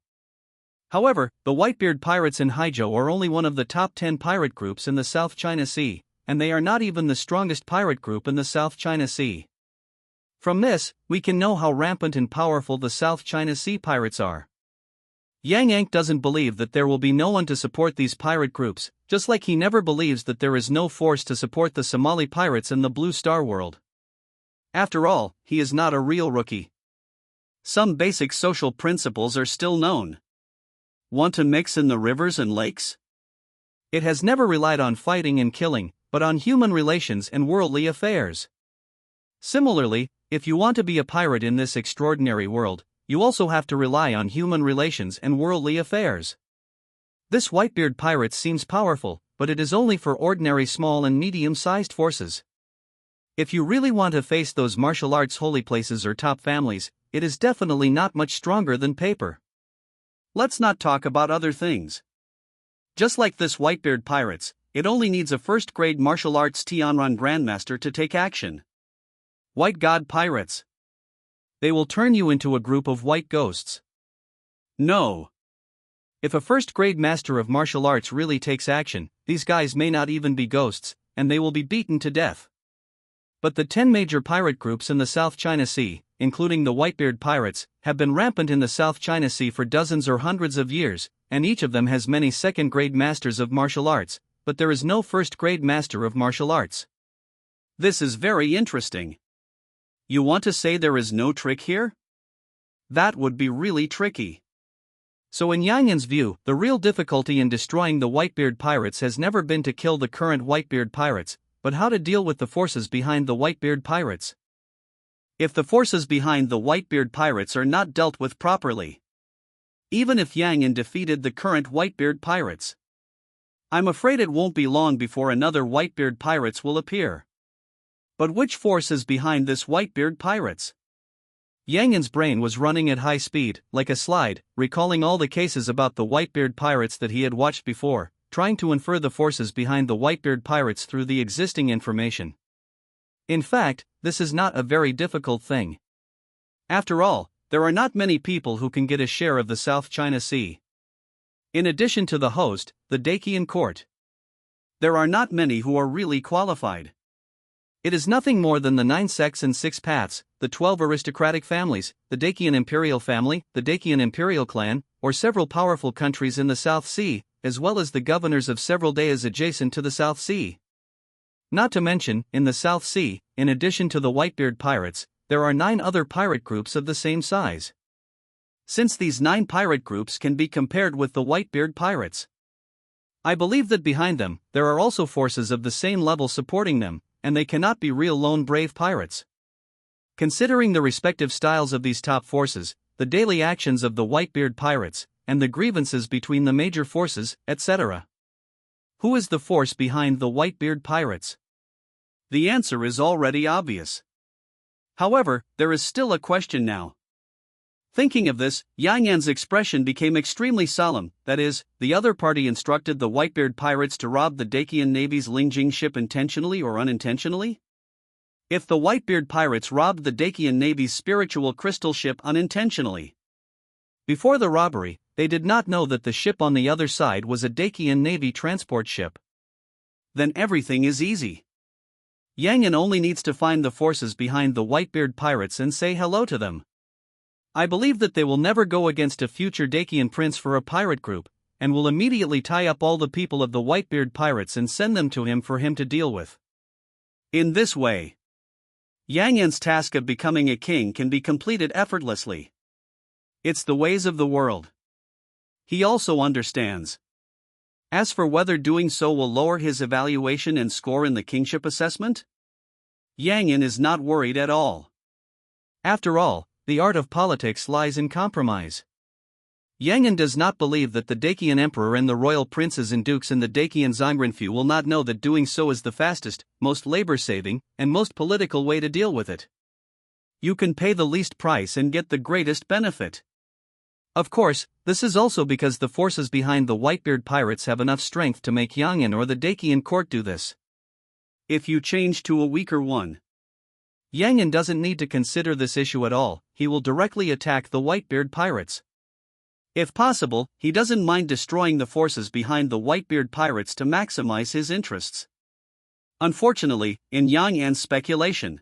However, the Whitebeard pirates in Haizhou are only one of the top 10 pirate groups in the South China Sea, and they are not even the strongest pirate group in the South China Sea. From this, we can know how rampant and powerful the South China Sea pirates are. Yang Ang doesn't believe that there will be no one to support these pirate groups, just like he never believes that there is no force to support the Somali pirates in the Blue Star world. After all, he is not a real rookie. Some basic social principles are still known. Want to mix in the rivers and lakes? It has never relied on fighting and killing, but on human relations and worldly affairs. Similarly, if you want to be a pirate in this extraordinary world, you also have to rely on human relations and worldly affairs. This Whitebeard pirate seems powerful, but it is only for ordinary small and medium-sized forces. If you really want to face those martial arts holy places or top families, it is definitely not much stronger than paper. Let's not talk about other things. Just like this Whitebeard pirates, it only needs a first-grade martial arts Tianran Grandmaster to take action. White God pirates. They will turn you into a group of white ghosts. No. If a first-grade master of martial arts really takes action, these guys may not even be ghosts, and they will be beaten to death. But the 10 major pirate groups in the South China Sea, including the Whitebeard pirates, have been rampant in the South China Sea for dozens or hundreds of years, and each of them has many second-grade masters of martial arts, but there is no first-grade master of martial arts. This is very interesting. You want to say there is no trick here? That would be really tricky. So in Yang An's view, the real difficulty in destroying the Whitebeard pirates has never been to kill the current Whitebeard pirates, but how to deal with the forces behind the Whitebeard pirates. If the forces behind the Whitebeard pirates are not dealt with properly, even if Yang An defeated the current Whitebeard pirates, I'm afraid it won't be long before another Whitebeard pirates will appear. But which force is behind this Whitebeard pirates? Yang An's brain was running at high speed, like a slide, recalling all the cases about the Whitebeard pirates that he had watched before, trying to infer the forces behind the Whitebeard pirates through the existing information. In fact, this is not a very difficult thing. After all, there are not many people who can get a share of the South China Sea. In addition to the host, the Dacian court, there are not many who are really qualified. It is nothing more than the 9 sects and 6 paths, the 12 aristocratic families, the Dacian imperial family, the Dacian imperial clan, or several powerful countries in the South Sea, as well as the governors of several dayas adjacent to the South Sea. Not to mention, in the South Sea, in addition to the Whitebeard pirates, there are 9 other pirate groups of the same size. Since these 9 pirate groups can be compared with the Whitebeard pirates, I believe that behind them, there are also forces of the same level supporting them, and they cannot be real lone brave pirates. Considering the respective styles of these top forces, the daily actions of the Whitebeard pirates, and the grievances between the major forces, etc. Who is the force behind the Whitebeard pirates? The answer is already obvious. However, there is still a question now. Thinking of this, Yang An's expression became extremely solemn, that is, the other party instructed the Whitebeard pirates to rob the Dacian Navy's Lingjing ship intentionally or unintentionally? If the Whitebeard pirates robbed the Dacian Navy's spiritual crystal ship unintentionally, before the robbery, they did not know that the ship on the other side was a Dacian Navy transport ship. Then everything is easy. Yang An only needs to find the forces behind the Whitebeard pirates and say hello to them. I believe that they will never go against a future Dacian prince for a pirate group, and will immediately tie up all the people of the Whitebeard pirates and send them to him for him to deal with. In this way, Yang An's task of becoming a king can be completed effortlessly. It's the ways of the world. He also understands. As for whether doing so will lower his evaluation and score in the kingship assessment, Yang An is not worried at all. After all, the art of politics lies in compromise. Yang An does not believe that the Dacian emperor and the royal princes and dukes in the Dacian Zangrenfu will not know that doing so is the fastest, most labor-saving, and most political way to deal with it. You can pay the least price and get the greatest benefit. Of course, this is also because the forces behind the Whitebeard pirates have enough strength to make Yang An or the Dacian court do this. If you change to a weaker one, Yang An doesn't need to consider this issue at all, he will directly attack the Whitebeard pirates. If possible, he doesn't mind destroying the forces behind the Whitebeard pirates to maximize his interests. Unfortunately, in Yang An's speculation,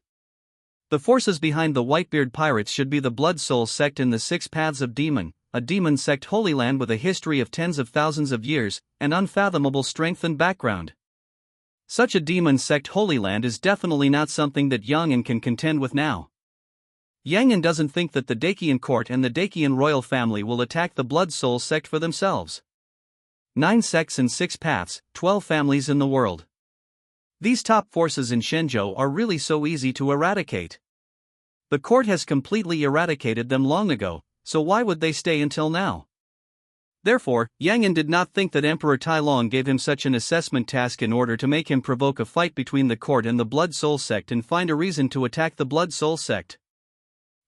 The forces behind the Whitebeard pirates should be the Blood Soul sect in the Six Paths of Demon, a demon sect holy land with a history of tens of thousands of years, and unfathomable strength and background. Such a demon sect holy land is definitely not something that Yang can contend with now. Yang doesn't think that the Dakian court and the Dakian royal family will attack the Blood Soul sect for themselves. 9 sects and 6 paths, 12 families in the world. These top forces in Shenzhou are really so easy to eradicate. The court has completely eradicated them long ago, so why would they stay until now? Therefore, Yang did not think that Emperor Tai Long gave him such an assessment task in order to make him provoke a fight between the court and the Blood Soul sect and find a reason to attack the Blood Soul sect.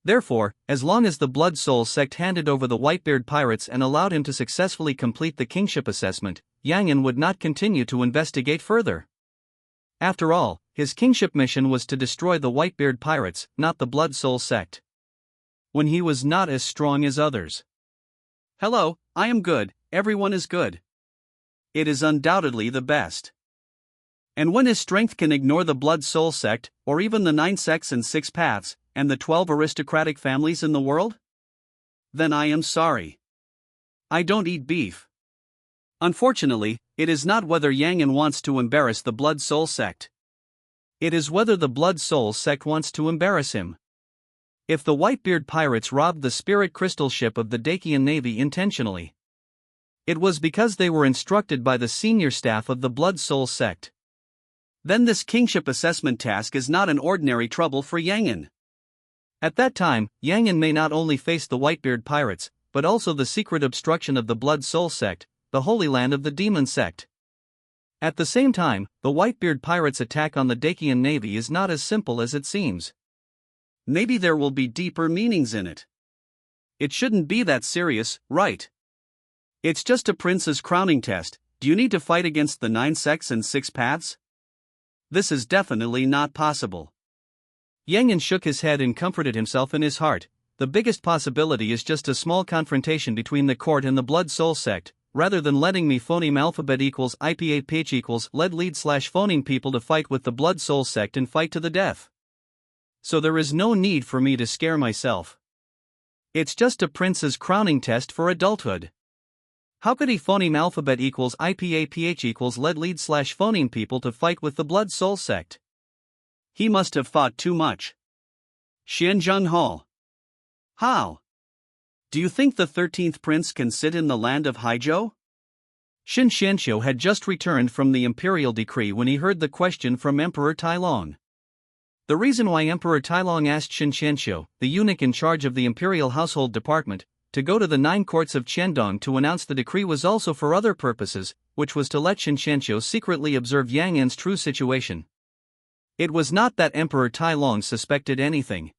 Therefore, as long as the Blood Soul sect handed over the Whitebeard pirates and allowed him to successfully complete the kingship assessment, Yang would not continue to investigate further. After all, his kingship mission was to destroy the Whitebeard pirates, not the Blood Soul sect. When he was not as strong as others. Hello, I am good, everyone is good. It is undoubtedly the best. And when his strength can ignore the Blood Soul sect, or even the 9 sects and 6 paths, and the 12 aristocratic families in the world? Then I am sorry. I don't eat beef. Unfortunately, it is not whether Yang wants to embarrass the Blood Soul sect. It is whether the Blood Soul sect wants to embarrass him. If the Whitebeard pirates robbed the spirit crystal ship of the Dakian Navy intentionally, it was because they were instructed by the senior staff of the Blood Soul sect. Then this kingship assessment task is not an ordinary trouble for Yang. At that time, Yang may not only face the Whitebeard pirates, but also the secret obstruction of the Blood Soul sect, the Holy Land of the Demon sect. At the same time, the Whitebeard pirates' attack on the Dakian Navy is not as simple as it seems. Maybe there will be deeper meanings in it. It shouldn't be that serious, right? It's just a prince's crowning test. Do you need to fight against the 9 sects and 6 paths? This is definitely not possible. Yang shook his head and comforted himself in his heart. The biggest possibility is just a small confrontation between the court and the Blood Soul sect, rather than letting me phoneme alphabet equals IPA page equals lead slash phoning people to fight with the Blood Soul sect and fight to the death. So there is no need for me to scare myself. It's just a prince's crowning test for adulthood. How could he phoneme alphabet equals IPA ph equals lead slash phoning people to fight with the Blood Soul sect? He must have fought too much. Xianzheng Hall. How? Do you think the 13th prince can sit in the land of Haizhou? Xin Xianqiu had just returned from the imperial decree when he heard the question from Emperor Tai Long. The reason why Emperor Tai Long asked Xin Xianqiu, the eunuch in charge of the imperial household department, to go to the 9 courts of Qiandong to announce the decree was also for other purposes, which was to let Xin Xianqiu secretly observe Yang true situation. It was not that Emperor Tai Long suspected anything.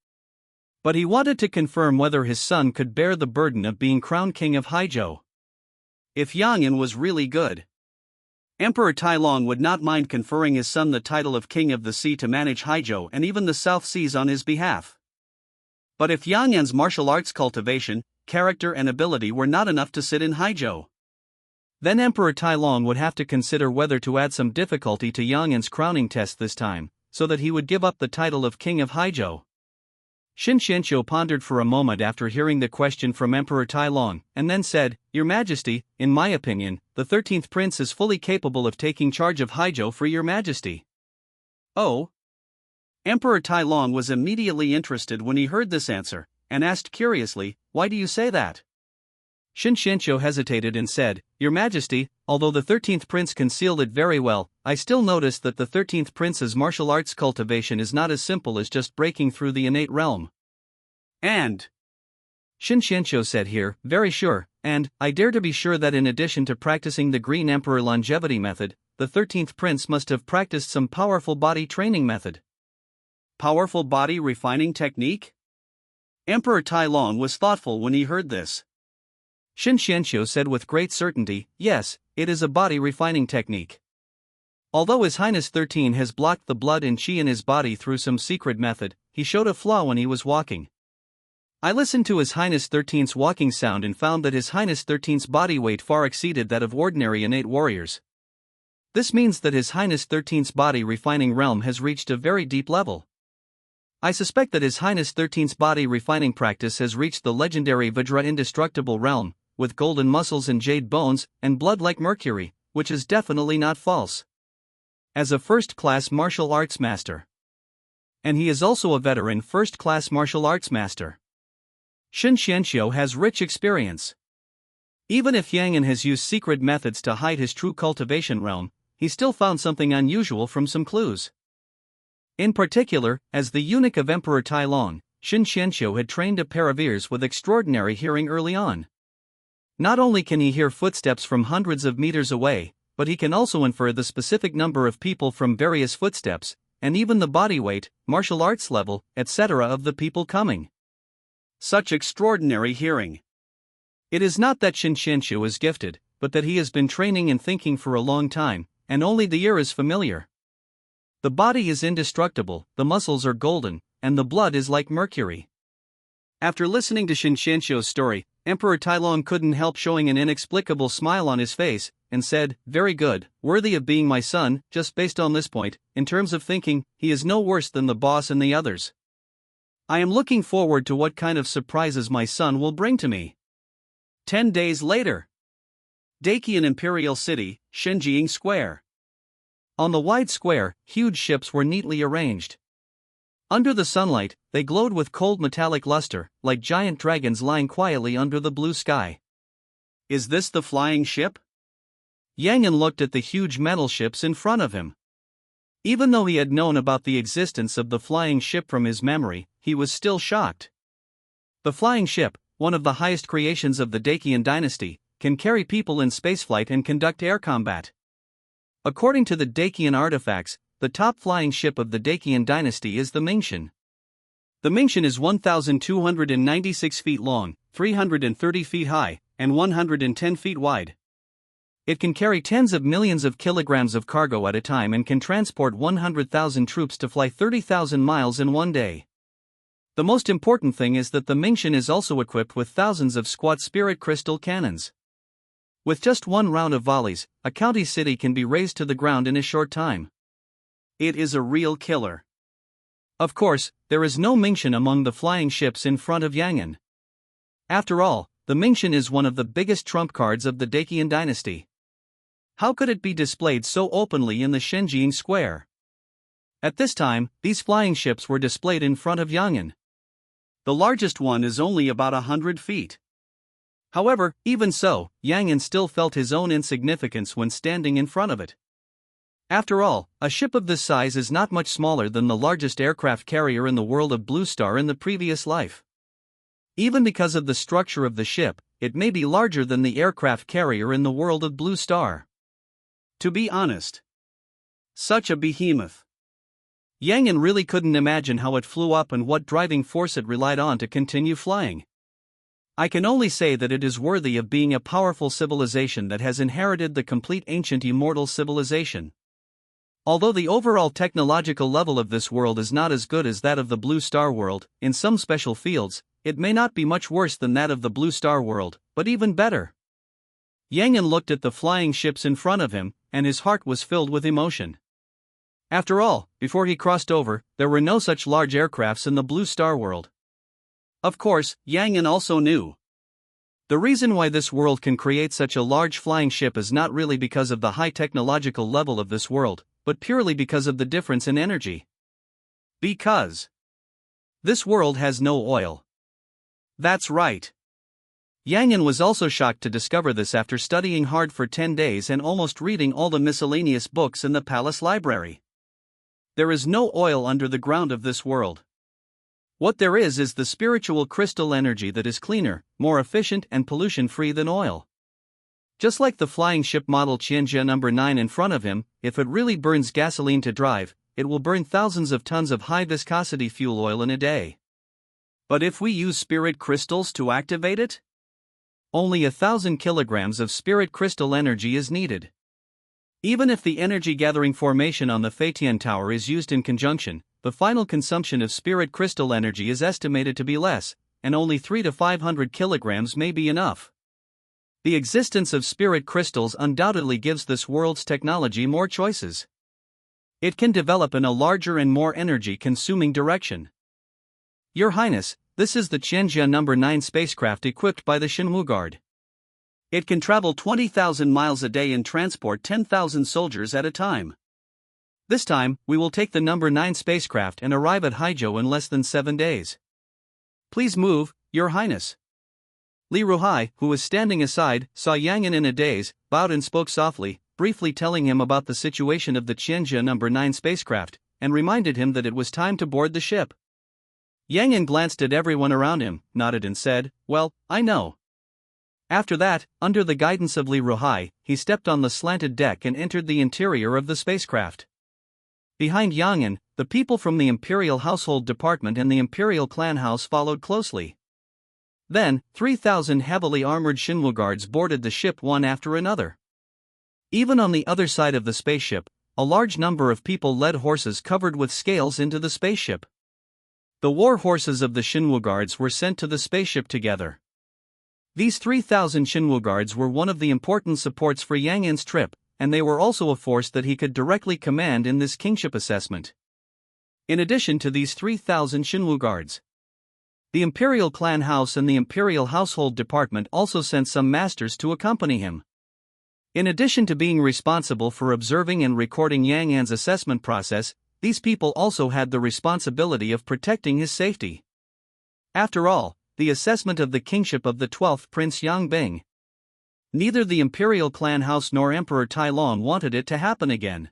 But he wanted to confirm whether his son could bear the burden of being crowned king of Haizhou. If Yang was really good, Emperor Tai Long would not mind conferring his son the title of King of the Sea to manage Haizhou and even the South Seas on his behalf. But if Yang's martial arts cultivation, character and ability were not enough to sit in Haizhou, then Emperor Tai Long would have to consider whether to add some difficulty to Yang's crowning test this time, so that he would give up the title of King of Haizhou. Xin Xianqiu pondered for a moment after hearing the question from Emperor Tai Long, and then said, "Your Majesty, in my opinion, the 13th prince is fully capable of taking charge of Haizhou for your Majesty." Oh? Emperor Tai Long was immediately interested when he heard this answer, and asked curiously, "Why do you say that?" Xin Xianqiu hesitated and said, "Your Majesty, although the 13th prince concealed it very well, I still noticed that the 13th prince's martial arts cultivation is not as simple as just breaking through the innate realm." And Xin Xianqiu said here, "Very sure, and I dare to be sure that in addition to practicing the Green Emperor longevity method, the 13th prince must have practiced some powerful body training method." Powerful body refining technique? Emperor Tai Long was thoughtful when he heard this. Xin Xianqiu said with great certainty, "Yes, it is a body refining technique. Although His Highness 13 has blocked the blood and qi in his body through some secret method, he showed a flaw when he was walking. I listened to His Highness 13's walking sound and found that His Highness 13's body weight far exceeded that of ordinary innate warriors. This means that His Highness 13's body refining realm has reached a very deep level. I suspect that His Highness 13's body refining practice has reached the legendary Vajra indestructible realm, with golden muscles and jade bones, and blood like mercury, which is definitely not false. As a first-class martial arts master. And he is also a veteran first-class martial arts master. Shin Xianxiu has rich experience. Even if Yang An has used secret methods to hide his true cultivation realm, he still found something unusual from some clues. In particular, as the eunuch of Emperor Tai Long, Shin Xianxiu had trained a pair of ears with extraordinary hearing early on. Not only can he hear footsteps from hundreds of meters away, but he can also infer the specific number of people from various footsteps, and even the body weight, martial arts level, etc. of the people coming. Such extraordinary hearing. It is not that Shin Xianxiu is gifted, but that he has been training and thinking for a long time, and only the ear is familiar. The body is indestructible, the muscles are golden, and the blood is like mercury. After listening to Shin Xianxiu's story, Emperor Tai Long couldn't help showing an inexplicable smile on his face, and said, "Very good, worthy of being my son. Just based on this point, in terms of thinking, he is no worse than the boss and the others. I am looking forward to what kind of surprises my son will bring to me." 10 days later. Dakian Imperial City, Shenjiang Square. On the wide square, huge ships were neatly arranged. Under the sunlight, they glowed with cold metallic luster, like giant dragons lying quietly under the blue sky. Is this the flying ship? Yang An looked at the huge metal ships in front of him. Even though he had known about the existence of the flying ship from his memory, he was still shocked. The flying ship, one of the highest creations of the Dakian dynasty, can carry people in spaceflight and conduct air combat. According to the Dakian artifacts, the top flying ship of the Dakian dynasty is the Mingxian. The Mingxian is 1,296 feet long, 330 feet high, and 110 feet wide. It can carry tens of millions of kilograms of cargo at a time and can transport 100,000 troops to fly 30,000 miles in one day. The most important thing is that the Mingxian is also equipped with thousands of squat spirit crystal cannons. With just one round of volleys, a county city can be razed to the ground in a short time. It is a real killer. Of course, there is no Mingxian among the flying ships in front of Yang An. After all, the Mingxian is one of the biggest trump cards of the Dakian dynasty. How could it be displayed so openly in the Shenjiang Square? At this time, these flying ships were displayed in front of Yang An. The largest one is only about 100 feet. However, even so, Yang An still felt his own insignificance when standing in front of it. After all, a ship of this size is not much smaller than the largest aircraft carrier in the world of Blue Star in the previous life. Even because of the structure of the ship, it may be larger than the aircraft carrier in the world of Blue Star. To be honest, such a behemoth. Yang An really couldn't imagine how it flew up and what driving force it relied on to continue flying. I can only say that it is worthy of being a powerful civilization that has inherited the complete ancient immortal civilization. Although the overall technological level of this world is not as good as that of the Blue Star world, in some special fields, it may not be much worse than that of the Blue Star world, but even better. Yang An looked at the flying ships in front of him, and his heart was filled with emotion. After all, before he crossed over, there were no such large aircrafts in the Blue Star world. Of course, Yang An also knew. The reason why this world can create such a large flying ship is not really because of the high technological level of this world, but purely because of the difference in energy. Because this world has no oil. That's right. Yang An was also shocked to discover this after studying hard for 10 days and almost reading all the miscellaneous books in the palace library. There is no oil under the ground of this world. What there is the spiritual crystal energy that is cleaner, more efficient and pollution-free than oil. Just like the flying ship model Qianjia number 9 in front of him, if it really burns gasoline to drive, it will burn thousands of tons of high-viscosity fuel oil in a day. But if we use spirit crystals to activate it? Only 1,000 kilograms of spirit crystal energy is needed. Even if the energy-gathering formation on the Feitian Tower is used in conjunction, the final consumption of spirit crystal energy is estimated to be less, and only 300 to 500 kilograms may be enough. The existence of spirit crystals undoubtedly gives this world's technology more choices. It can develop in a larger and more energy-consuming direction. Your Highness, this is the Tianjia No. 9 spacecraft equipped by the Xinwu Guard. It can travel 20,000 miles a day and transport 10,000 soldiers at a time. This time, we will take the No. 9 spacecraft and arrive at Haizhou in less than 7 days. Please move, Your Highness. Li Ruhai, who was standing aside, saw Yang An in a daze, bowed and spoke softly, briefly telling him about the situation of the Tianjia No. 9 spacecraft, and reminded him that it was time to board the ship. Yang An glanced at everyone around him, nodded and said, "Well, I know." After that, under the guidance of Li Ruhai, he stepped on the slanted deck and entered the interior of the spacecraft. Behind Yang An, the people from the Imperial Household Department and the Imperial Clan House followed closely. Then, 3,000 heavily armored Xinwu guards boarded the ship one after another. Even on the other side of the spaceship, a large number of people led horses covered with scales into the spaceship. The war horses of the Xinwu guards were sent to the spaceship together. These 3,000 Xinwu guards were one of the important supports for Yang An's trip, and they were also a force that he could directly command in this kingship assessment. In addition to these 3,000 Xinwu guards, the Imperial Clan House and the Imperial Household Department also sent some masters to accompany him. In addition to being responsible for observing and recording Yang An's assessment process, these people also had the responsibility of protecting his safety. After all, the assessment of the kingship of the 12th Prince Yang Bing. Neither the Imperial Clan House nor Emperor Tai Lon wanted it to happen again.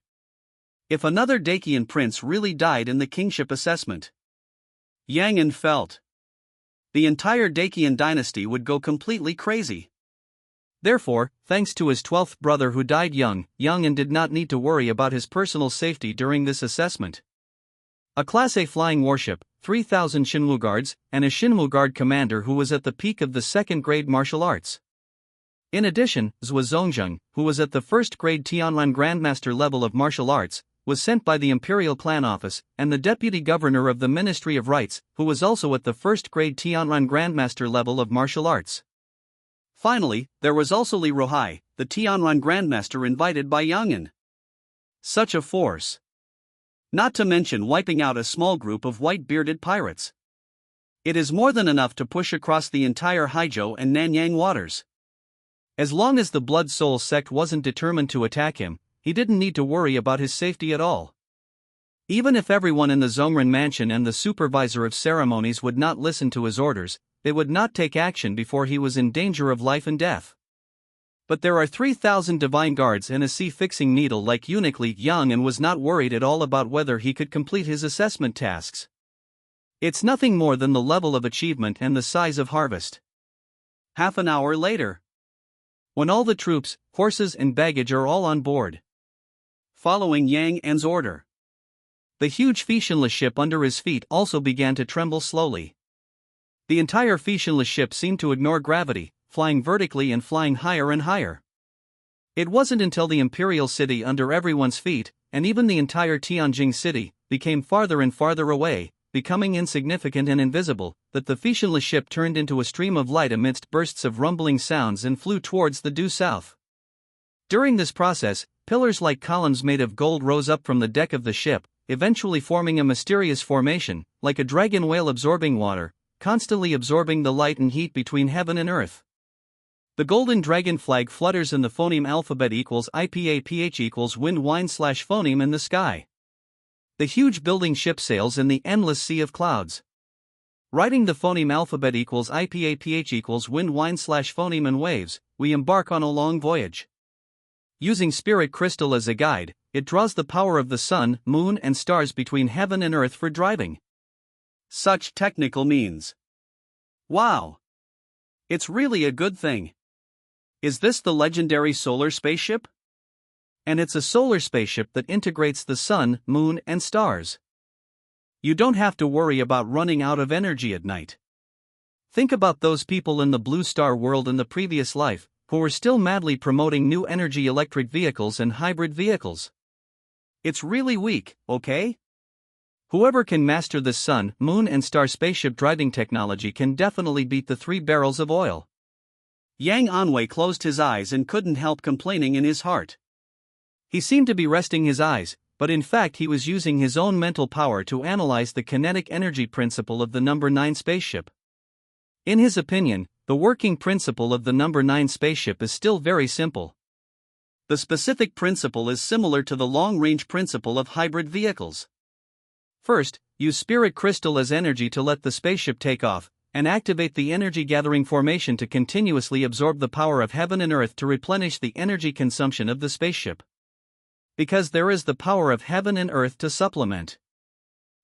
If another Dacian prince really died in the kingship assessment, Yang An felt the entire Dacian dynasty would go completely crazy. Therefore, thanks to his 12th brother who died young, Yang An did not need to worry about his personal safety during this assessment. A Class A flying warship, 3,000 Xinwu guards, and a Xinwu guard commander who was at the peak of the second-grade martial arts. In addition, Zhou Zhongzheng, who was at the first-grade Tianlan Grandmaster level of martial arts, was sent by the Imperial Clan Office, and the Deputy Governor of the Ministry of Rites, who was also at the first-grade Tianlan Grandmaster level of martial arts. Finally, there was also Li Ruhai, the Tianlan Grandmaster invited by Yang An. Such a force. Not to mention wiping out a small group of white-bearded pirates. It is more than enough to push across the entire Haizhou and Nanyang waters. As long as the Blood Soul sect wasn't determined to attack him, he didn't need to worry about his safety at all. Even if everyone in the Zhongren mansion and the supervisor of ceremonies would not listen to his orders, they would not take action before he was in danger of life and death. But there are 3,000 divine guards and a sea-fixing needle like eunuch Li Yang and was not worried at all about whether he could complete his assessment tasks. It's nothing more than the level of achievement and the size of harvest. Half an hour later, when all the troops, horses and baggage are all on board, following Yang An's order, the huge fictionless ship under his feet also began to tremble slowly. The entire fictionless ship seemed to ignore gravity, flying vertically and flying higher and higher. It wasn't until the imperial city under everyone's feet, and even the entire Tianjing city, became farther and farther away, becoming insignificant and invisible, that the fictionless ship turned into a stream of light amidst bursts of rumbling sounds and flew towards the due south. During this process, pillars like columns made of gold rose up from the deck of the ship, eventually forming a mysterious formation, like a dragon whale absorbing water, constantly absorbing the light and heat between heaven and earth. The golden dragon flag flutters in the phoneme alphabet equals IPAPH equals wind wine/phoneme in the sky. The huge building ship sails in the endless sea of clouds. Writing the phoneme alphabet equals IPAPH equals wind wine/phoneme and waves, we embark on a long voyage. Using spirit crystal as a guide, it draws the power of the sun, moon and stars between heaven and earth for driving. Such technical means. Wow! It's really a good thing. Is this the legendary solar spaceship? And it's a solar spaceship that integrates the sun, moon and stars. You don't have to worry about running out of energy at night. Think about those people in the Blue Star world in the previous life, who were still madly promoting new energy electric vehicles and hybrid vehicles. It's really weak, okay? Whoever can master this sun, moon and star spaceship driving technology can definitely beat the 3 barrels of oil. Yang Anwei closed his eyes and couldn't help complaining in his heart. He seemed to be resting his eyes, but in fact he was using his own mental power to analyze the kinetic energy principle of the number 9 spaceship. In his opinion, the working principle of the number 9 spaceship is still very simple. The specific principle is similar to the long-range principle of hybrid vehicles. First, use spirit crystal as energy to let the spaceship take off, and activate the energy-gathering formation to continuously absorb the power of heaven and earth to replenish the energy consumption of the spaceship. Because there is the power of heaven and earth to supplement.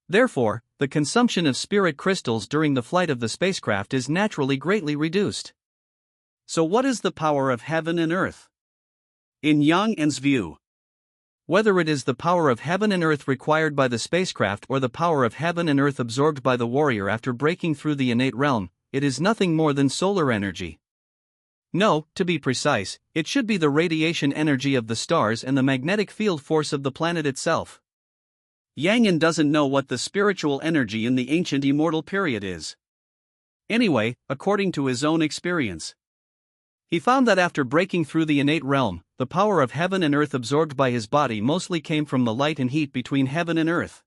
Therefore, the consumption of spirit crystals during the flight of the spacecraft is naturally greatly reduced. So what is the power of heaven and earth? In Yang En's view, whether it is the power of heaven and earth required by the spacecraft or the power of heaven and earth absorbed by the warrior after breaking through the innate realm, it is nothing more than solar energy. No, to be precise, it should be the radiation energy of the stars and the magnetic field force of the planet itself. Yang En doesn't know what the spiritual energy in the ancient immortal period is. Anyway, according to his own experience, he found that after breaking through the innate realm, the power of heaven and earth absorbed by his body mostly came from the light and heat between heaven and earth.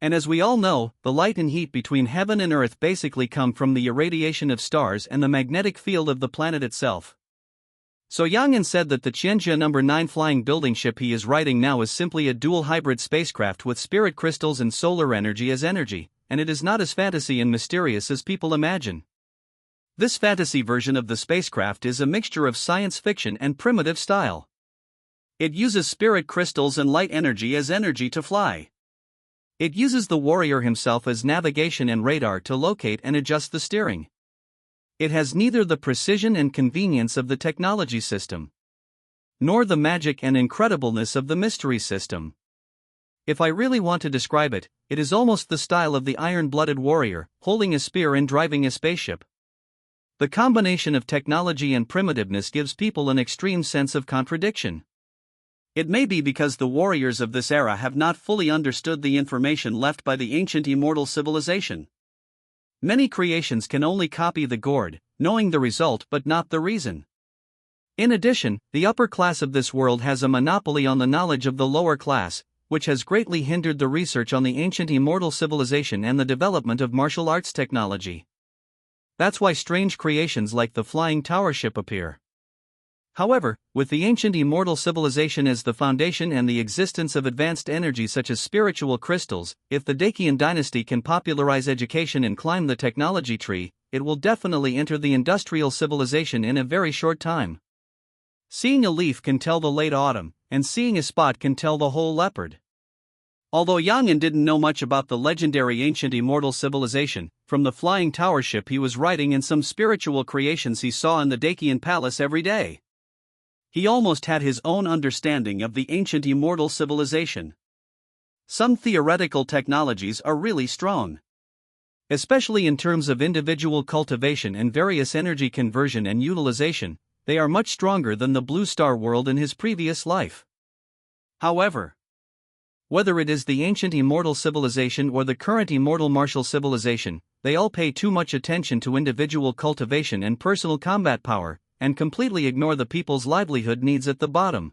And as we all know, the light and heat between heaven and earth basically come from the irradiation of stars and the magnetic field of the planet itself. So Yang En said that the Tianjia number 9 flying building ship he is riding now is simply a dual hybrid spacecraft with spirit crystals and solar energy as energy, and it is not as fantasy and mysterious as people imagine. This fantasy version of the spacecraft is a mixture of science fiction and primitive style. It uses spirit crystals and light energy as energy to fly. It uses the warrior himself as navigation and radar to locate and adjust the steering. It has neither the precision and convenience of the technology system, nor the magic and incredibleness of the mystery system. If I really want to describe it, it is almost the style of the iron-blooded warrior, holding a spear and driving a spaceship. The combination of technology and primitiveness gives people an extreme sense of contradiction. It may be because the warriors of this era have not fully understood the information left by the ancient immortal civilization. Many creations can only copy the gourd, knowing the result but not the reason. In addition, the upper class of this world has a monopoly on the knowledge of the lower class, which has greatly hindered the research on the ancient immortal civilization and the development of martial arts technology. That's why strange creations like the flying tower ship appear. However, with the ancient immortal civilization as the foundation and the existence of advanced energy such as spiritual crystals, if the Dacian dynasty can popularize education and climb the technology tree, it will definitely enter the industrial civilization in a very short time. Seeing a leaf can tell the late autumn, and seeing a spot can tell the whole leopard. Although Yang En didn't know much about the legendary ancient immortal civilization, from the flying tower ship he was riding and some spiritual creations he saw in the Dacian palace every day, he almost had his own understanding of the ancient immortal civilization. Some theoretical technologies are really strong. Especially in terms of individual cultivation and various energy conversion and utilization, they are much stronger than the Blue Star world in his previous life. However, whether it is the ancient immortal civilization or the current immortal martial civilization, they all pay too much attention to individual cultivation and personal combat power, and completely ignore the people's livelihood needs at the bottom.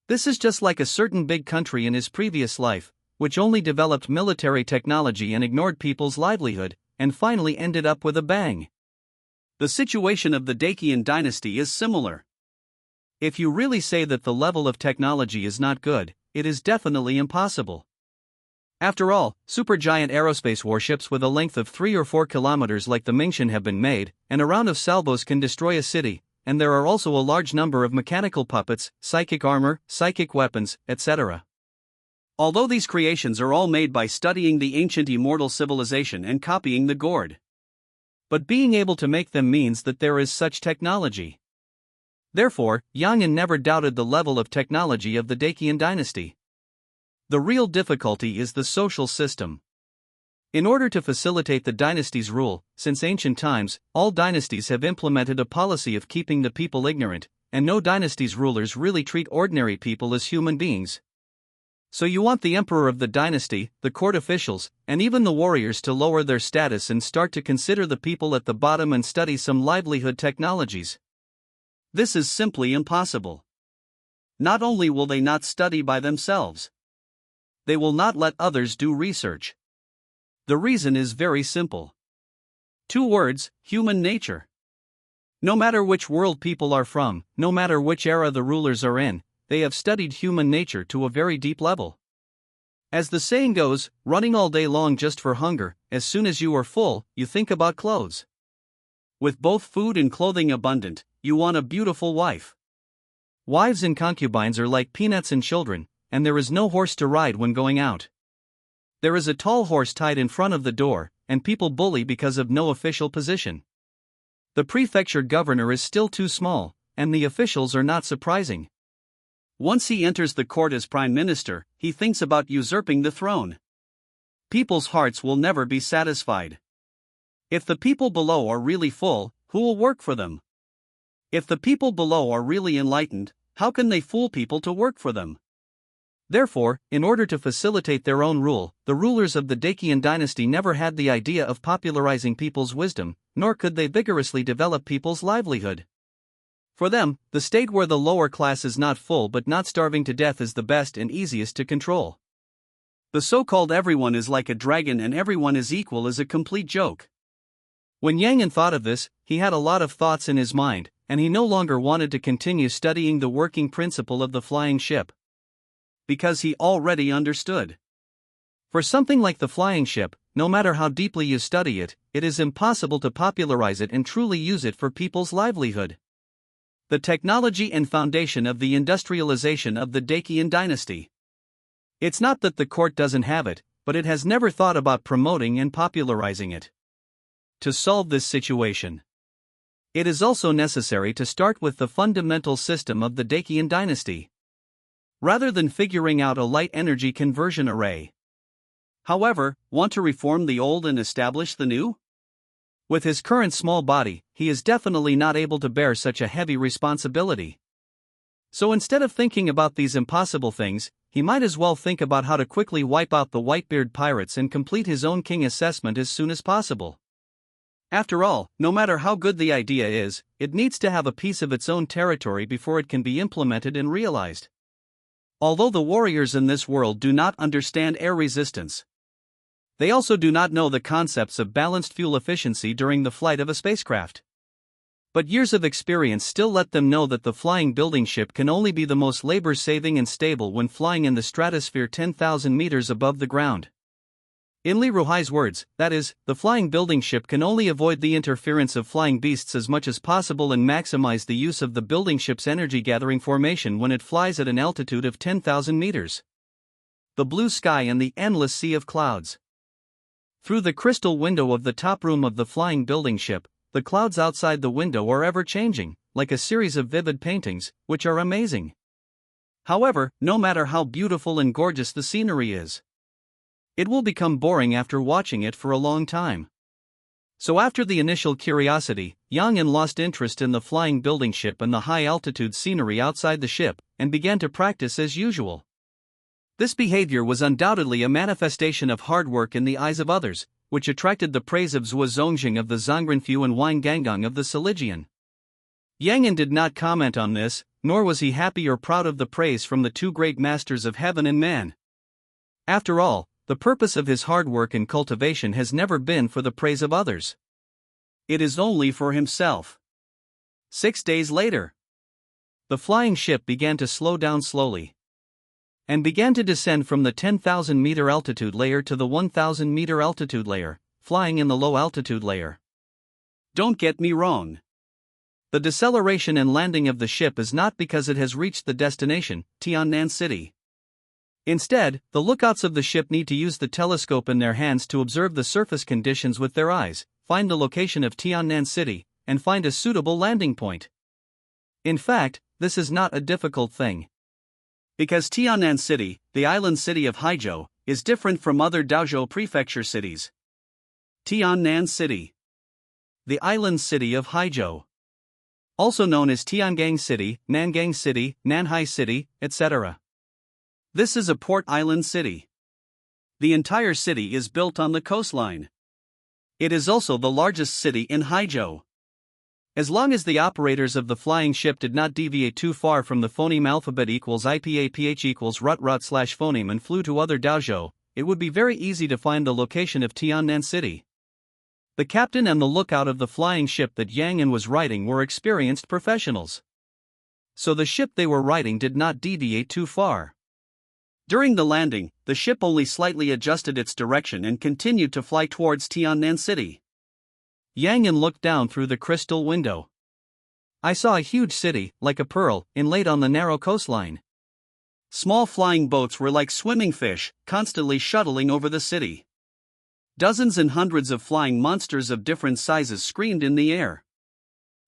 This is just like a certain big country in his previous life, which only developed military technology and ignored people's livelihood, and finally ended up with a bang. The situation of the Dacian dynasty is similar. If you really say that the level of technology is not good, it is definitely impossible. After all, supergiant aerospace warships with a length of 3 or 4 kilometers like the Mingtian have been made, and a round of salvos can destroy a city, and there are also a large number of mechanical puppets, psychic armor, psychic weapons, etc. Although these creations are all made by studying the ancient immortal civilization and copying the gourd. But being able to make them means that there is such technology. Therefore, Yang En never doubted the level of technology of the Dacian dynasty. The real difficulty is the social system. In order to facilitate the dynasty's rule, since ancient times, all dynasties have implemented a policy of keeping the people ignorant, and no dynasty's rulers really treat ordinary people as human beings. So you want the emperor of the dynasty, the court officials, and even the warriors to lower their status and start to consider the people at the bottom and study some livelihood technologies. This is simply impossible. Not only will they not study by themselves, they will not let others do research. The reason is very simple. 2 words: human nature. No matter which world people are from, no matter which era the rulers are in, they have studied human nature to a very deep level. As the saying goes, running all day long just for hunger, as soon as you are full, you think about clothes. With both food and clothing abundant, you want a beautiful wife. Wives and concubines are like peanuts and children, and there is no horse to ride when going out. There is a tall horse tied in front of the door, and people bully because of no official position. The prefecture governor is still too small, and the officials are not surprising. Once he enters the court as prime minister, he thinks about usurping the throne. People's hearts will never be satisfied. If the people below are really full, who will work for them? If the people below are really enlightened, how can they fool people to work for them? Therefore, in order to facilitate their own rule, the rulers of the Dacian dynasty never had the idea of popularizing people's wisdom, nor could they vigorously develop people's livelihood. For them, the state where the lower class is not full but not starving to death is the best and easiest to control. The so-called everyone is like a dragon and everyone is equal is a complete joke. When Yang An thought of this, he had a lot of thoughts in his mind, and he no longer wanted to continue studying the working principle of the flying ship. Because he already understood. For something like the flying ship, no matter how deeply you study it, it is impossible to popularize it and truly use it for people's livelihood. The technology and foundation of the industrialization of the Dacian dynasty. It's not that the court doesn't have it, but it has never thought about promoting and popularizing it. To solve this situation, it is also necessary to start with the fundamental system of the Dacian dynasty, rather than figuring out a light energy conversion array. However, want to reform the old and establish the new? With his current small body, he is definitely not able to bear such a heavy responsibility. So instead of thinking about these impossible things, he might as well think about how to quickly wipe out the Whitebeard pirates and complete his own king assessment as soon as possible. After all, no matter how good the idea is, it needs to have a piece of its own territory before it can be implemented and realized. Although the warriors in this world do not understand air resistance, they also do not know the concepts of balanced fuel efficiency during the flight of a spacecraft. But years of experience still let them know that the flying building ship can only be the most labor-saving and stable when flying in the stratosphere 10,000 meters above the ground. In Li Ruhai's words, that is, the flying building ship can only avoid the interference of flying beasts as much as possible and maximize the use of the building ship's energy-gathering formation when it flies at an altitude of 10,000 meters. The blue sky and the endless sea of clouds. Through the crystal window of the top room of the flying building ship, the clouds outside the window are ever-changing, like a series of vivid paintings, which are amazing. However, no matter how beautiful and gorgeous the scenery is, it will become boring after watching it for a long time. So after the initial curiosity, Yang An lost interest in the flying building ship and the high-altitude scenery outside the ship, and began to practice as usual. This behavior was undoubtedly a manifestation of hard work in the eyes of others, which attracted the praise of Zhuo Zongjing of the Zhongrenfu and Wang Gangang of the Siligian. Yang An did not comment on this, nor was he happy or proud of the praise from the two great masters of heaven and man. After all, the purpose of his hard work and cultivation has never been for the praise of others. It is only for himself. 6 days later, the flying ship began to slow down slowly, and began to descend from the 10,000-meter altitude layer to the 1,000-meter altitude layer, flying in the low-altitude layer. Don't get me wrong. The deceleration and landing of the ship is not because it has reached the destination, Tiannan City. Instead, the lookouts of the ship need to use the telescope in their hands to observe the surface conditions with their eyes, find the location of Tiannan City, and find a suitable landing point. In fact, this is not a difficult thing. Because Tiannan City, the island city of Haizhou, is different from other Daozhou prefecture cities. Tiannan City, the island city of Haizhou, also known as Tiangang City, Nangang City, Nanhai City, etc. This is a port island city. The entire city is built on the coastline. It is also the largest city in Haizhou. As long as the operators of the flying ship did not deviate too far from the phoneme alphabet equals IPAPH equals rut/phoneme and flew to other dojo, it would be very easy to find the location of Tiannan City. The captain and the lookout of the flying ship that Yang An was riding were experienced professionals. So the ship they were riding did not deviate too far. During the landing, the ship only slightly adjusted its direction and continued to fly towards Tiannan City. Yang An looked down through the crystal window. I saw a huge city, like a pearl, inlaid on the narrow coastline. Small flying boats were like swimming fish, constantly shuttling over the city. Dozens and hundreds of flying monsters of different sizes screamed in the air.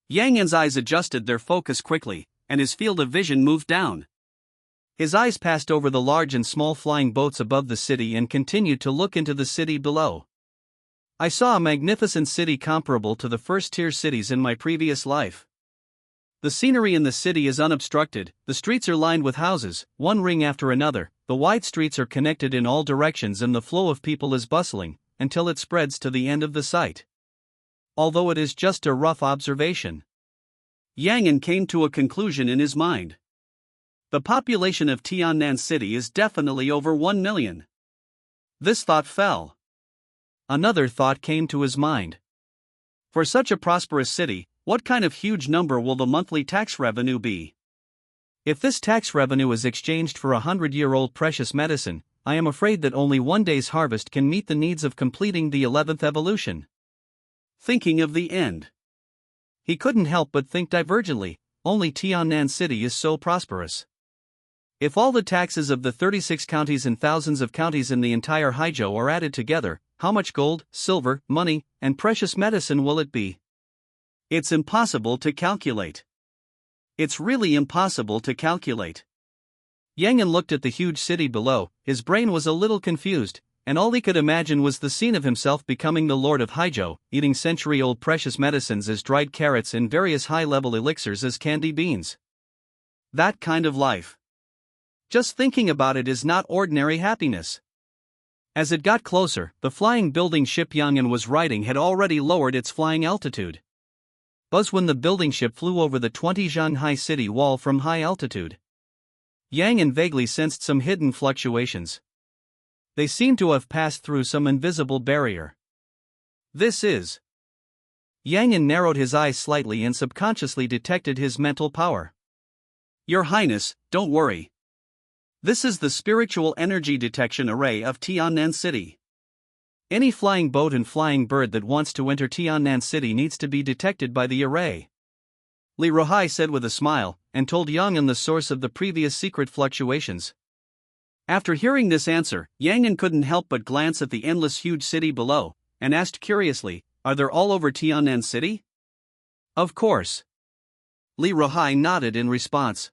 Yang An's eyes adjusted their focus quickly, and his field of vision moved down. His eyes passed over the large and small flying boats above the city and continued to look into the city below. I saw a magnificent city comparable to the first-tier cities in my previous life. The scenery in the city is unobstructed, the streets are lined with houses, one ring after another, the wide streets are connected in all directions and the flow of people is bustling, until it spreads to the end of the sight. Although it is just a rough observation. Yang An came to a conclusion in his mind. The population of Tiannan City is definitely over 1 million. This thought fell. Another thought came to his mind. For such a prosperous city, what kind of huge number will the monthly tax revenue be? If this tax revenue is exchanged for 100-year-old precious medicine, I am afraid that only one day's harvest can meet the needs of completing the 11th evolution. Thinking of the end. He couldn't help but think divergently, only Tiannan City is so prosperous. If all the taxes of the 36 counties and thousands of counties in the entire Haizhou are added together, how much gold, silver, money, and precious medicine will it be? It's impossible to calculate. It's really impossible to calculate. Yang An looked at the huge city below, his brain was a little confused, and all he could imagine was the scene of himself becoming the Lord of Haizhou, eating century-old precious medicines as dried carrots and various high-level elixirs as candy beans. That kind of life. Just thinking about it is not ordinary happiness. As it got closer, the flying building ship Yang An was riding had already lowered its flying altitude. Buzz when the building ship flew over the 20 Shanghai city wall from high altitude. Yang An vaguely sensed some hidden fluctuations. They seemed to have passed through some invisible barrier. This is. Yang An narrowed his eyes slightly and subconsciously detected his mental power. Your Highness, don't worry. This is the spiritual energy detection array of Tiannan City. Any flying boat and flying bird that wants to enter Tiannan City needs to be detected by the array. Li Ruhai said with a smile, and told Yang An the source of the previous secret fluctuations. After hearing this answer, Yang An couldn't help but glance at the endless huge city below, and asked curiously, are there all over Tiannan City? Of course. Li Ruhai nodded in response.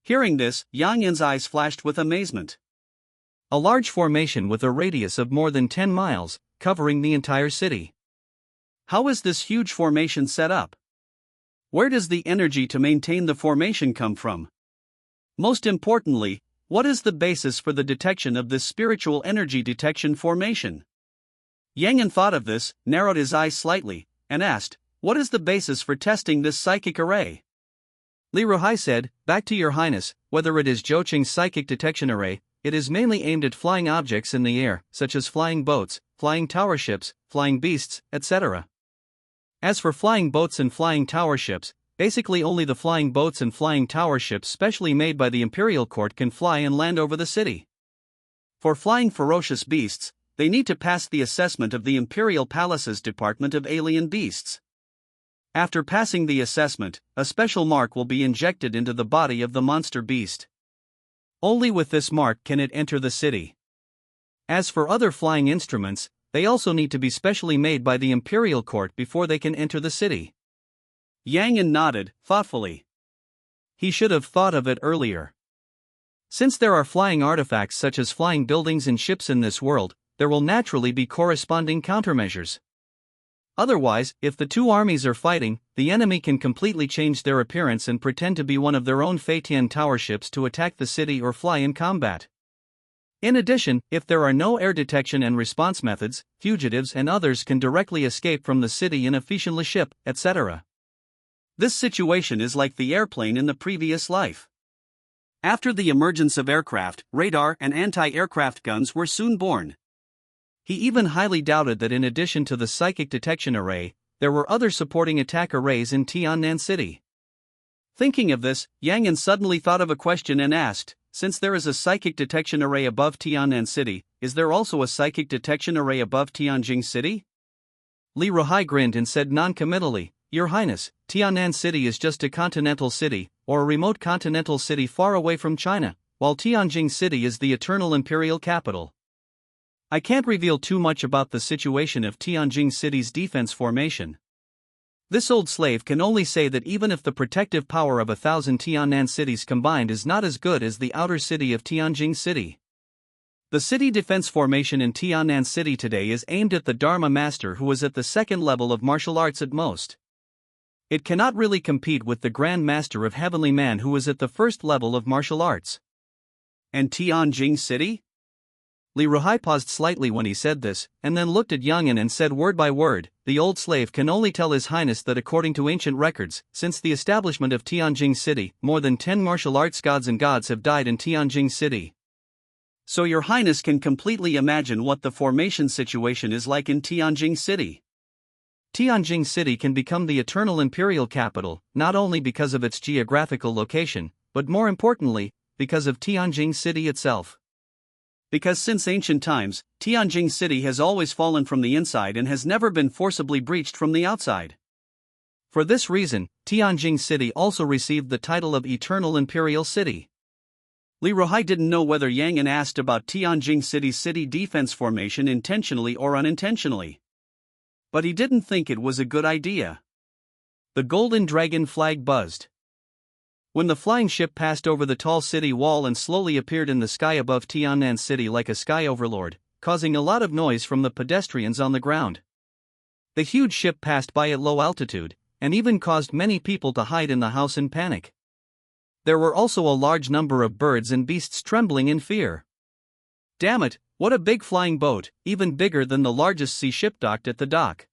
Hearing this, Yang An's eyes flashed with amazement. A large formation with a radius of more than 10 miles, covering the entire city. How is this huge formation set up? Where does the energy to maintain the formation come from? Most importantly, what is the basis for the detection of this spiritual energy detection formation? Yang An thought of this, narrowed his eyes slightly, and asked, what is the basis for testing this psychic array? Li Ruhai said, back to your highness, whether it is Zhouqing's psychic detection array, it is mainly aimed at flying objects in the air, such as flying boats, flying tower ships, flying beasts, etc. As for flying boats and flying tower ships, basically only the flying boats and flying tower ships specially made by the Imperial Court can fly and land over the city. For flying ferocious beasts, they need to pass the assessment of the Imperial Palace's Department of Alien Beasts. After passing the assessment, a special mark will be injected into the body of the monster beast. Only with this mark can it enter the city. As for other flying instruments, they also need to be specially made by the Imperial Court before they can enter the city. Yang An nodded, thoughtfully. He should have thought of it earlier. Since there are flying artifacts such as flying buildings and ships in this world, there will naturally be corresponding countermeasures. Otherwise, if the two armies are fighting, the enemy can completely change their appearance and pretend to be one of their own Feitian tower ships to attack the city or fly in combat. In addition, if there are no air detection and response methods, fugitives and others can directly escape from the city in a fictionless ship, etc. This situation is like the airplane in the previous life. After the emergence of aircraft, radar and anti-aircraft guns were soon born. He even highly doubted that in addition to the psychic detection array, there were other supporting attack arrays in Tiannan City. Thinking of this, Yang An suddenly thought of a question and asked, since there is a psychic detection array above Tiannan City, is there also a psychic detection array above Tianjing City? Li Ruhai grinned and said non-committally, Your Highness, Tiannan City is just a continental city, or a remote continental city far away from China, while Tianjing City is the eternal imperial capital. I can't reveal too much about the situation of Tianjing City's defense formation. This old slave can only say that even if the protective power of 1,000 Tiannan cities combined is not as good as the outer city of Tianjing City. The city defense formation in Tiannan City today is aimed at the Dharma Master who is at the second level of martial arts at most. It cannot really compete with the Grand Master of Heavenly Man who is at the first level of martial arts. And Tianjing City? Li Ruhai paused slightly when he said this, and then looked at Yang An and said word by word, the old slave can only tell His Highness that according to ancient records, since the establishment of Tianjing City, more than 10 martial arts gods and gods have died in Tianjing City. So Your Highness can completely imagine what the formation situation is like in Tianjing City. Tianjing City can become the eternal imperial capital, not only because of its geographical location, but more importantly, because of Tianjing City itself. Because since ancient times, Tianjing City has always fallen from the inside and has never been forcibly breached from the outside. For this reason, Tianjing City also received the title of Eternal Imperial City. Li Ruhai didn't know whether Yang An asked about Tianjing City's city defense formation intentionally or unintentionally. But he didn't think it was a good idea. The golden dragon flag buzzed. When the flying ship passed over the tall city wall and slowly appeared in the sky above Tiannan City like a sky overlord, causing a lot of noise from the pedestrians on the ground. The huge ship passed by at low altitude, and even caused many people to hide in the house in panic. There were also a large number of birds and beasts trembling in fear. Damn it, what a big flying boat, even bigger than the largest sea ship docked at the dock.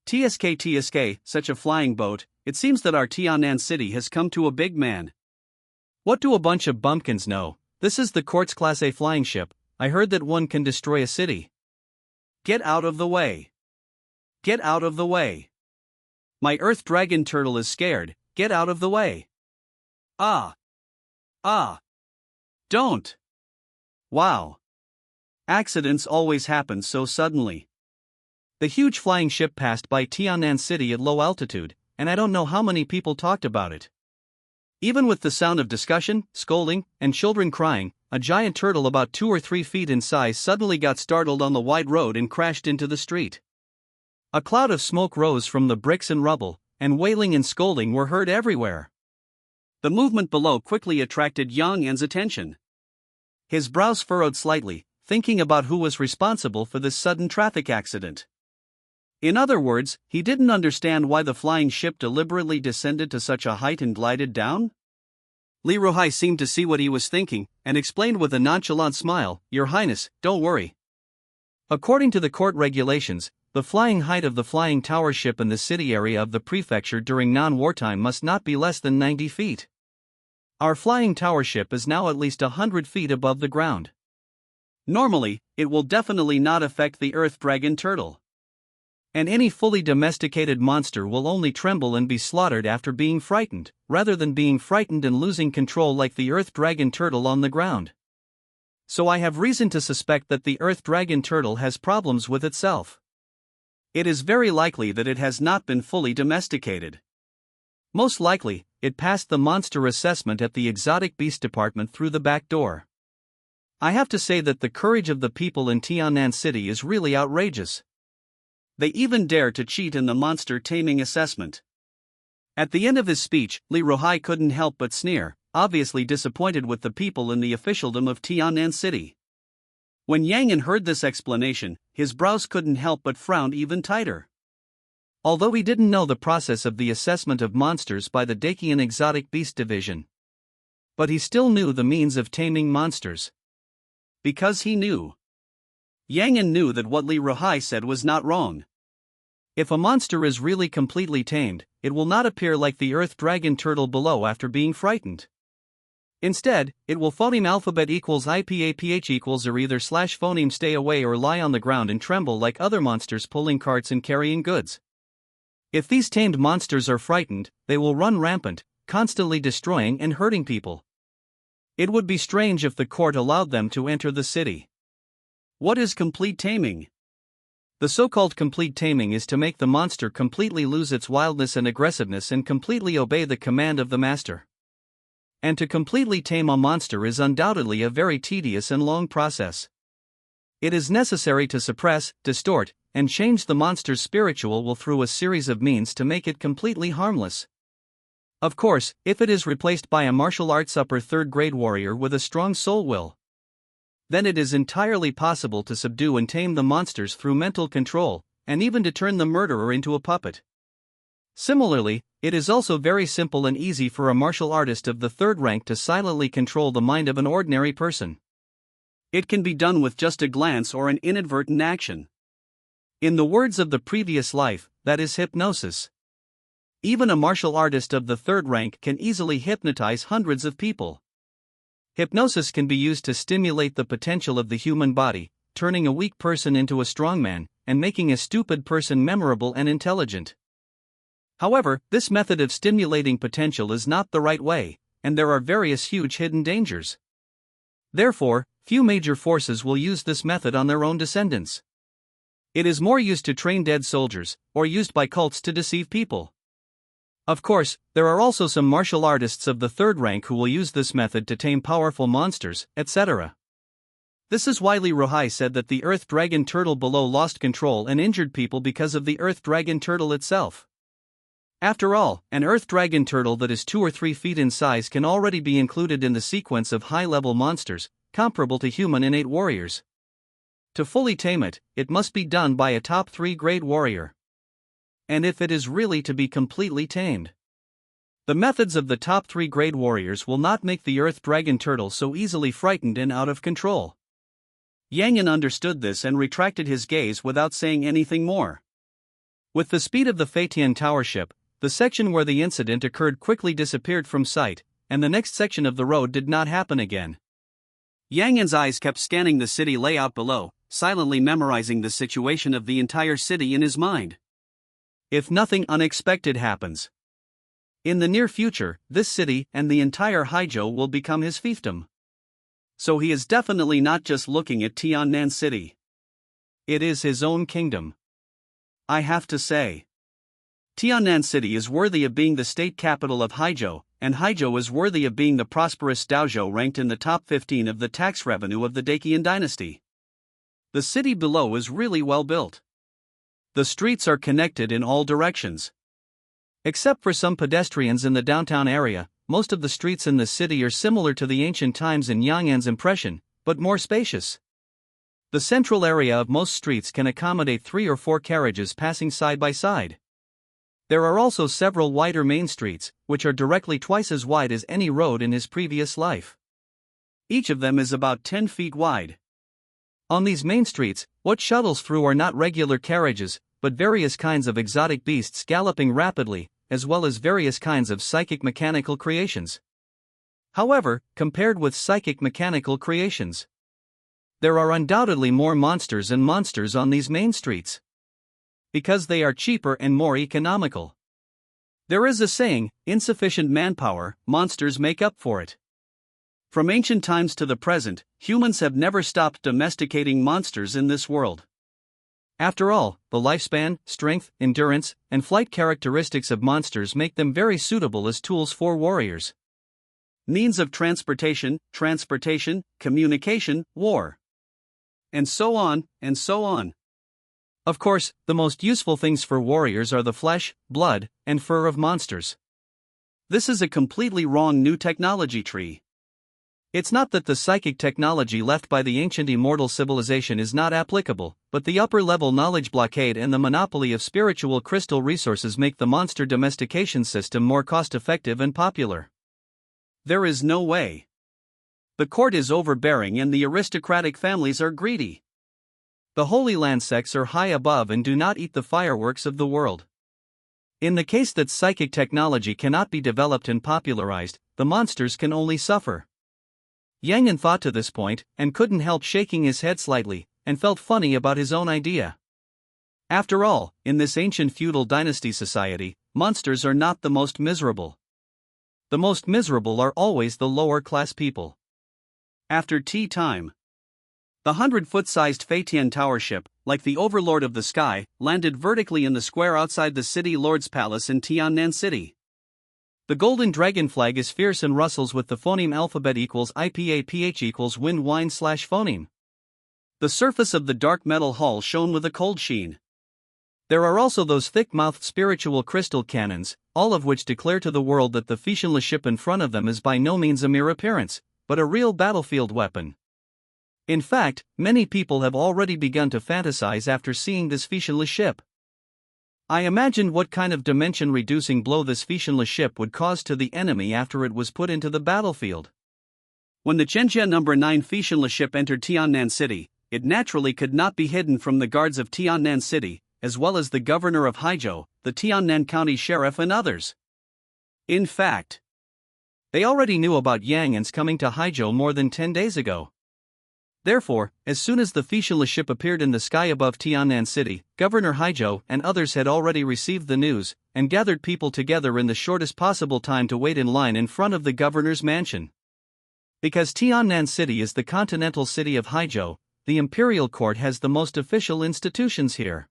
TSK, such a flying boat, it seems that our Tiannan City has come to a big man. What do a bunch of bumpkins know? This is the Quartz Class A flying ship, I heard that one can destroy a city. Get out of the way. Get out of the way. My Earth Dragon Turtle is scared, get out of the way. Ah. Don't. Wow. Accidents always happen so suddenly. The huge flying ship passed by Tiannan City at low altitude, and I don't know how many people talked about it. Even with the sound of discussion, scolding, and children crying, a giant turtle about 2 or 3 feet in size suddenly got startled on the wide road and crashed into the street. A cloud of smoke rose from the bricks and rubble, and wailing and scolding were heard everywhere. The movement below quickly attracted Yang An's attention. His brows furrowed slightly, thinking about who was responsible for this sudden traffic accident. In other words, he didn't understand why the flying ship deliberately descended to such a height and glided down. Li Ruhai seemed to see what he was thinking, and explained with a nonchalant smile, Your Highness, don't worry. According to the court regulations, the flying height of the flying tower ship in the city area of the prefecture during non-wartime must not be less than 90 feet. Our flying tower ship is now at least 100 feet above the ground. Normally, it will definitely not affect the Earth Dragon Turtle. And any fully domesticated monster will only tremble and be slaughtered after being frightened, rather than being frightened and losing control like the Earth Dragon Turtle on the ground. So I have reason to suspect that the Earth Dragon Turtle has problems with itself. It is very likely that it has not been fully domesticated. Most likely, it passed the monster assessment at the Exotic Beast Department through the back door. I have to say that the courage of the people in Tiannan City is really outrageous. They even dare to cheat in the monster taming assessment. At the end of his speech, Li Ruhai couldn't help but sneer, obviously disappointed with the people in the officialdom of Tiannan City. When Yang An heard this explanation, his brows couldn't help but frown even tighter. Although he didn't know the process of the assessment of monsters by the Dakian Exotic Beast Division. But he still knew the means of taming monsters. Because he knew. Yang An knew that what Li Ruhai said was not wrong. If a monster is really completely tamed, it will not appear like the earth dragon turtle below after being frightened. Instead, it will phoneme alphabet equals IPAPH equals or either slash phoneme stay away or lie on the ground and tremble like other monsters pulling carts and carrying goods. If these tamed monsters are frightened, they will run rampant, constantly destroying and hurting people. It would be strange if the court allowed them to enter the city. What is complete taming? The so-called complete taming is to make the monster completely lose its wildness and aggressiveness and completely obey the command of the master. And to completely tame a monster is undoubtedly a very tedious and long process. It is necessary to suppress, distort, and change the monster's spiritual will through a series of means to make it completely harmless. Of course, if it is replaced by a martial arts upper third grade warrior with a strong soul will, then it is entirely possible to subdue and tame the monsters through mental control, and even to turn the murderer into a puppet. Similarly, it is also very simple and easy for a martial artist of the third rank to silently control the mind of an ordinary person. It can be done with just a glance or an inadvertent action. In the words of the previous life, that is hypnosis. Even a martial artist of the third rank can easily hypnotize hundreds of people. Hypnosis can be used to stimulate the potential of the human body, turning a weak person into a strong man, and making a stupid person memorable and intelligent. However, this method of stimulating potential is not the right way, and there are various huge hidden dangers. Therefore, few major forces will use this method on their own descendants. It is more used to train dead soldiers, or used by cults to deceive people. Of course, there are also some martial artists of the third rank who will use this method to tame powerful monsters, etc. This is why Lee Rohai said that the earth dragon turtle below lost control and injured people because of the earth dragon turtle itself. After all, an earth dragon turtle that is 2 or 3 feet in size can already be included in the sequence of high-level monsters, comparable to human innate warriors. To fully tame it, it must be done by a top 3 grade warrior. And if it is really to be completely tamed, the methods of the top 3 grade warriors will not make the earth dragon turtle so easily frightened and out of control. Yang Yan understood this and retracted his gaze without saying anything more. With the speed of the Feitian Tower ship, the section where the incident occurred quickly disappeared from sight, and the next section of the road did not happen again. Yang Yan's eyes kept scanning the city layout below, silently memorizing the situation of the entire city in his mind. If nothing unexpected happens in the near future, this city and the entire Haizhou will become his fiefdom. So he is definitely not just looking at Tiannan City. It is his own kingdom. I have to say, Tiannan City is worthy of being the state capital of Haizhou, and Haizhou is worthy of being the prosperous Daozhou ranked in the top 15 of the tax revenue of the Daqian dynasty. The city below is really well built. The streets are connected in all directions. Except for some pedestrians in the downtown area, most of the streets in the city are similar to the ancient times in Yang Yan's impression, but more spacious. The central area of most streets can accommodate 3 or 4 carriages passing side by side. There are also several wider main streets, which are directly twice as wide as any road in his previous life. Each of them is about 10 feet wide. On these main streets, what shuttles through are not regular carriages, but various kinds of exotic beasts galloping rapidly, as well as various kinds of psychic mechanical creations. However, compared with psychic mechanical creations, there are undoubtedly more monsters and monsters on these main streets, because they are cheaper and more economical. There is a saying, insufficient manpower, monsters make up for it. From ancient times to the present, humans have never stopped domesticating monsters in this world. After all, the lifespan, strength, endurance, and flight characteristics of monsters make them very suitable as tools for warriors. Means of transportation, communication, war. And so on, and so on. Of course, the most useful things for warriors are the flesh, blood, and fur of monsters. This is a completely wrong new technology tree. It's not that the psychic technology left by the ancient immortal civilization is not applicable, but the upper-level knowledge blockade and the monopoly of spiritual crystal resources make the monster domestication system more cost-effective and popular. There is no way. The court is overbearing and the aristocratic families are greedy. The Holy Land sects are high above and do not eat the fireworks of the world. In the case that psychic technology cannot be developed and popularized, the monsters can only suffer. Yang thought to this point, and couldn't help shaking his head slightly, and felt funny about his own idea. After all, in this ancient feudal dynasty society, monsters are not the most miserable. The most miserable are always the lower class people. After tea time, the 100-foot-sized Feitian tower ship, like the overlord of the sky, landed vertically in the square outside the city lord's palace in Tiannan City. The golden dragon flag is fierce and rustles with the phoneme alphabet equals IPAPH equals wind wine / phoneme. The surface of the dark metal hull shone with a cold sheen. There are also those thick-mouthed spiritual crystal cannons, all of which declare to the world that the fictionless ship in front of them is by no means a mere appearance, but a real battlefield weapon. In fact, many people have already begun to fantasize after seeing this fictionless ship. I imagined what kind of dimension-reducing blow this fictionless ship would cause to the enemy after it was put into the battlefield. When the Chenjia No. 9 fictionless ship entered Tiannan City, it naturally could not be hidden from the guards of Tiannan City, as well as the governor of Haizhou, the Tiannan County sheriff and others. In fact, they already knew about Yang coming to Haizhou more than 10 days ago. Therefore, as soon as the fictionless ship appeared in the sky above Tiannan City, Governor Haizhou and others had already received the news, and gathered people together in the shortest possible time to wait in line in front of the governor's mansion. Because Tiannan City is the continental city of Haizhou, the imperial court has the most official institutions here.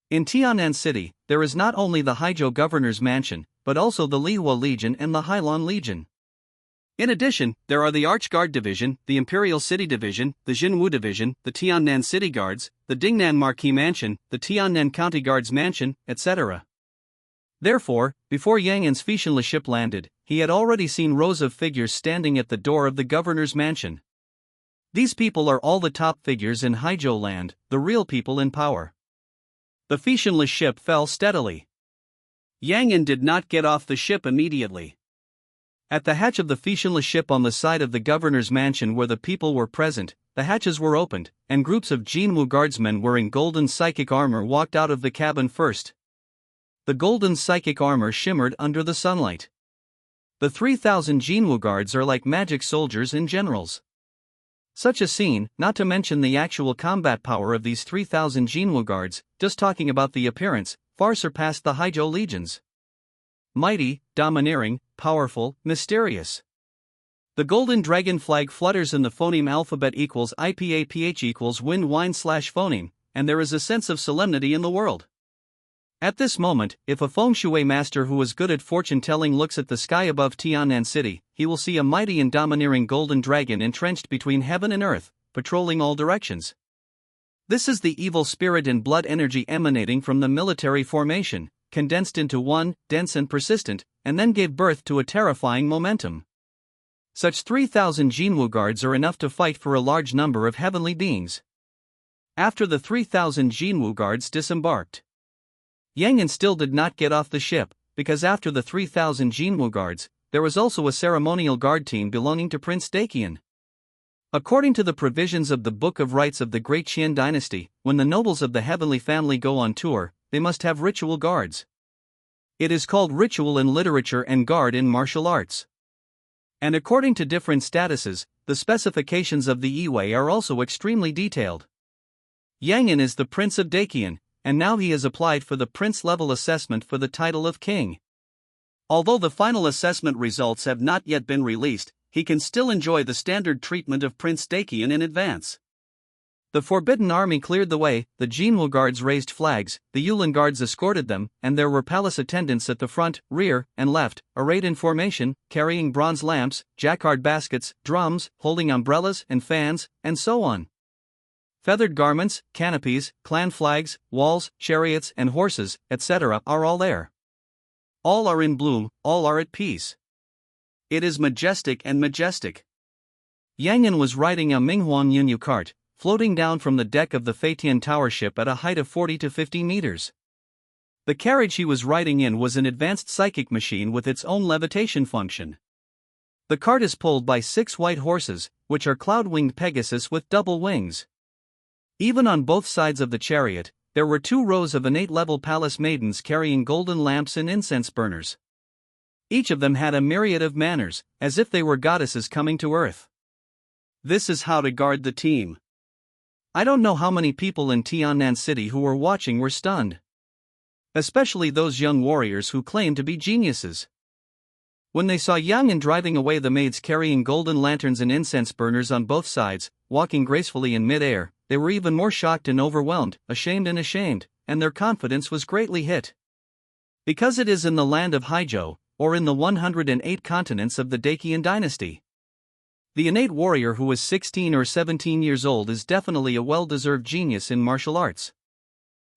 In Tiannan City, there is not only the Haizhou governor's mansion, but also the Lihua Legion and the Hailan Legion. In addition, there are the Archguard Division, the Imperial City Division, the Jinwu Division, the Tiannan City Guards, the Dingnan Marquis Mansion, the Tiannan County Guards Mansion, etc. Therefore, before Yang fictionless ship landed, he had already seen rows of figures standing at the door of the governor's mansion. These people are all the top figures in Haizhou land, the real people in power. The fictionless ship fell steadily. Yang did not get off the ship immediately. At the hatch of the fictionless ship on the side of the governor's mansion where the people were present, the hatches were opened, and groups of Jinwu guardsmen wearing golden psychic armor walked out of the cabin first. The golden psychic armor shimmered under the sunlight. The 3,000 Jinwu guards are like magic soldiers and generals. Such a scene, not to mention the actual combat power of these 3,000 Jinwu guards, just talking about the appearance, far surpassed the Haizhou legions. Mighty, domineering, powerful, mysterious. The golden dragon flag flutters in the phoneme alphabet equals IPAPH equals wind wine / phoneme, and there is a sense of solemnity in the world. At this moment, if a feng shui master who is good at fortune-telling looks at the sky above Tiannan City, he will see a mighty and domineering golden dragon entrenched between heaven and earth, patrolling all directions. This is the evil spirit and blood energy emanating from the military formation, condensed into one, dense and persistent, and then gave birth to a terrifying momentum. Such 3,000 Jinwu guards are enough to fight for a large number of heavenly beings. After the 3,000 Jinwu guards disembarked, Yang still did not get off the ship, because after the 3,000 Jinwu guards, there was also a ceremonial guard team belonging to Prince Dakian. According to the provisions of the Book of Rites of the Great Qian Dynasty, when the nobles of the heavenly family go on tour, they must have ritual guards. It is called ritual in literature and guard in martial arts. And according to different statuses, the specifications of the Yi are also extremely detailed. Yang is the Prince of Dakian, and now he has applied for the prince-level assessment for the title of king. Although the final assessment results have not yet been released, he can still enjoy the standard treatment of Prince Dakian in advance. The Forbidden Army cleared the way, the Jinwu guards raised flags, the Yulin guards escorted them, and there were palace attendants at the front, rear, and left, arrayed in formation, carrying bronze lamps, jacquard baskets, drums, holding umbrellas and fans, and so on. Feathered garments, canopies, clan flags, walls, chariots and horses, etc. are all there. All are in bloom, all are at peace. It is majestic and majestic. Yang was riding a Minghuang Yunyu cart, floating down from the deck of the Feitian tower ship at a height of 40 to 50 meters. The carriage he was riding in was an advanced psychic machine with its own levitation function. The cart is pulled by 6 white horses, which are cloud-winged Pegasus with double wings. Even on both sides of the chariot, there were 2 rows of innate level palace maidens carrying golden lamps and incense burners. Each of them had a myriad of manners, as if they were goddesses coming to earth. This is how to guard the team. I don't know how many people in Tiannan City who were watching were stunned. Especially those young warriors who claimed to be geniuses. When they saw Yang An driving away the maids carrying golden lanterns and incense burners on both sides, walking gracefully in mid-air, they were even more shocked and overwhelmed, ashamed, and their confidence was greatly hit. Because it is in the land of Haizhou, or in the 108 continents of the Dacian dynasty. The innate warrior who is 16 or 17 years old is definitely a well-deserved genius in martial arts.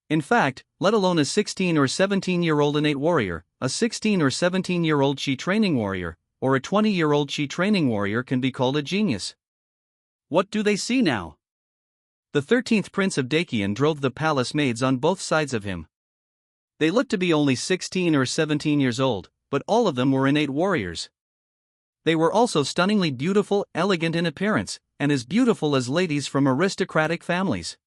In fact, let alone a 16 or 17-year-old innate warrior, a 16 or 17-year-old Qi training warrior, or a 20-year-old Qi training warrior can be called a genius. What do they see now? The 13th Prince of Dacian drove the palace maids on both sides of him. They looked to be only 16 or 17 years old, but all of them were innate warriors. They were also stunningly beautiful, elegant in appearance, and as beautiful as ladies from aristocratic families.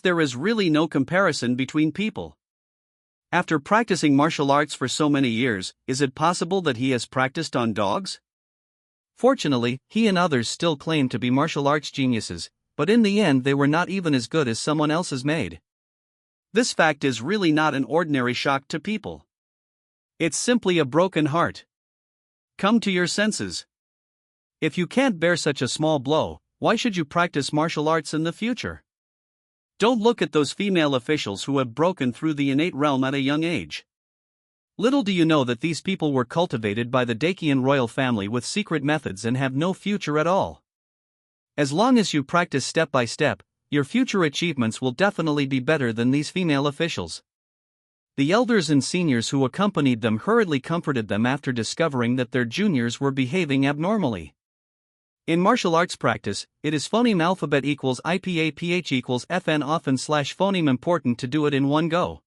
There is really no comparison between people. After practicing martial arts for so many years, is it possible that he has practiced on dogs? Fortunately, he and others still claim to be martial arts geniuses, but in the end they were not even as good as someone else's maid. This fact is really not an ordinary shock to people. It's simply a broken heart. Come to your senses. If you can't bear such a small blow, why should you practice martial arts in the future? Don't look at those female officials who have broken through the innate realm at a young age. Little do you know that these people were cultivated by the Dacian royal family with secret methods and have no future at all. As long as you practice step by step, your future achievements will definitely be better than these female officials. The elders and seniors who accompanied them hurriedly comforted them after discovering that their juniors were behaving abnormally. In martial arts practice, it is phoneme alphabet equals IPA equals FN often / phoneme important to do it in one go.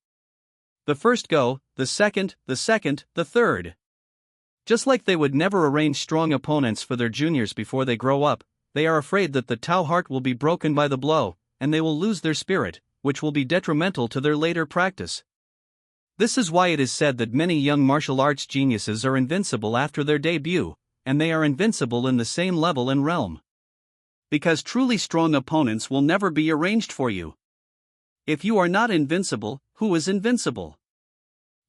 The first go, the second, the third. Just like they would never arrange strong opponents for their juniors before they grow up, they are afraid that the Tao heart will be broken by the blow, and they will lose their spirit, which will be detrimental to their later practice. This is why it is said that many young martial arts geniuses are invincible after their debut, and they are invincible in the same level and realm. Because truly strong opponents will never be arranged for you. If you are not invincible, who is invincible?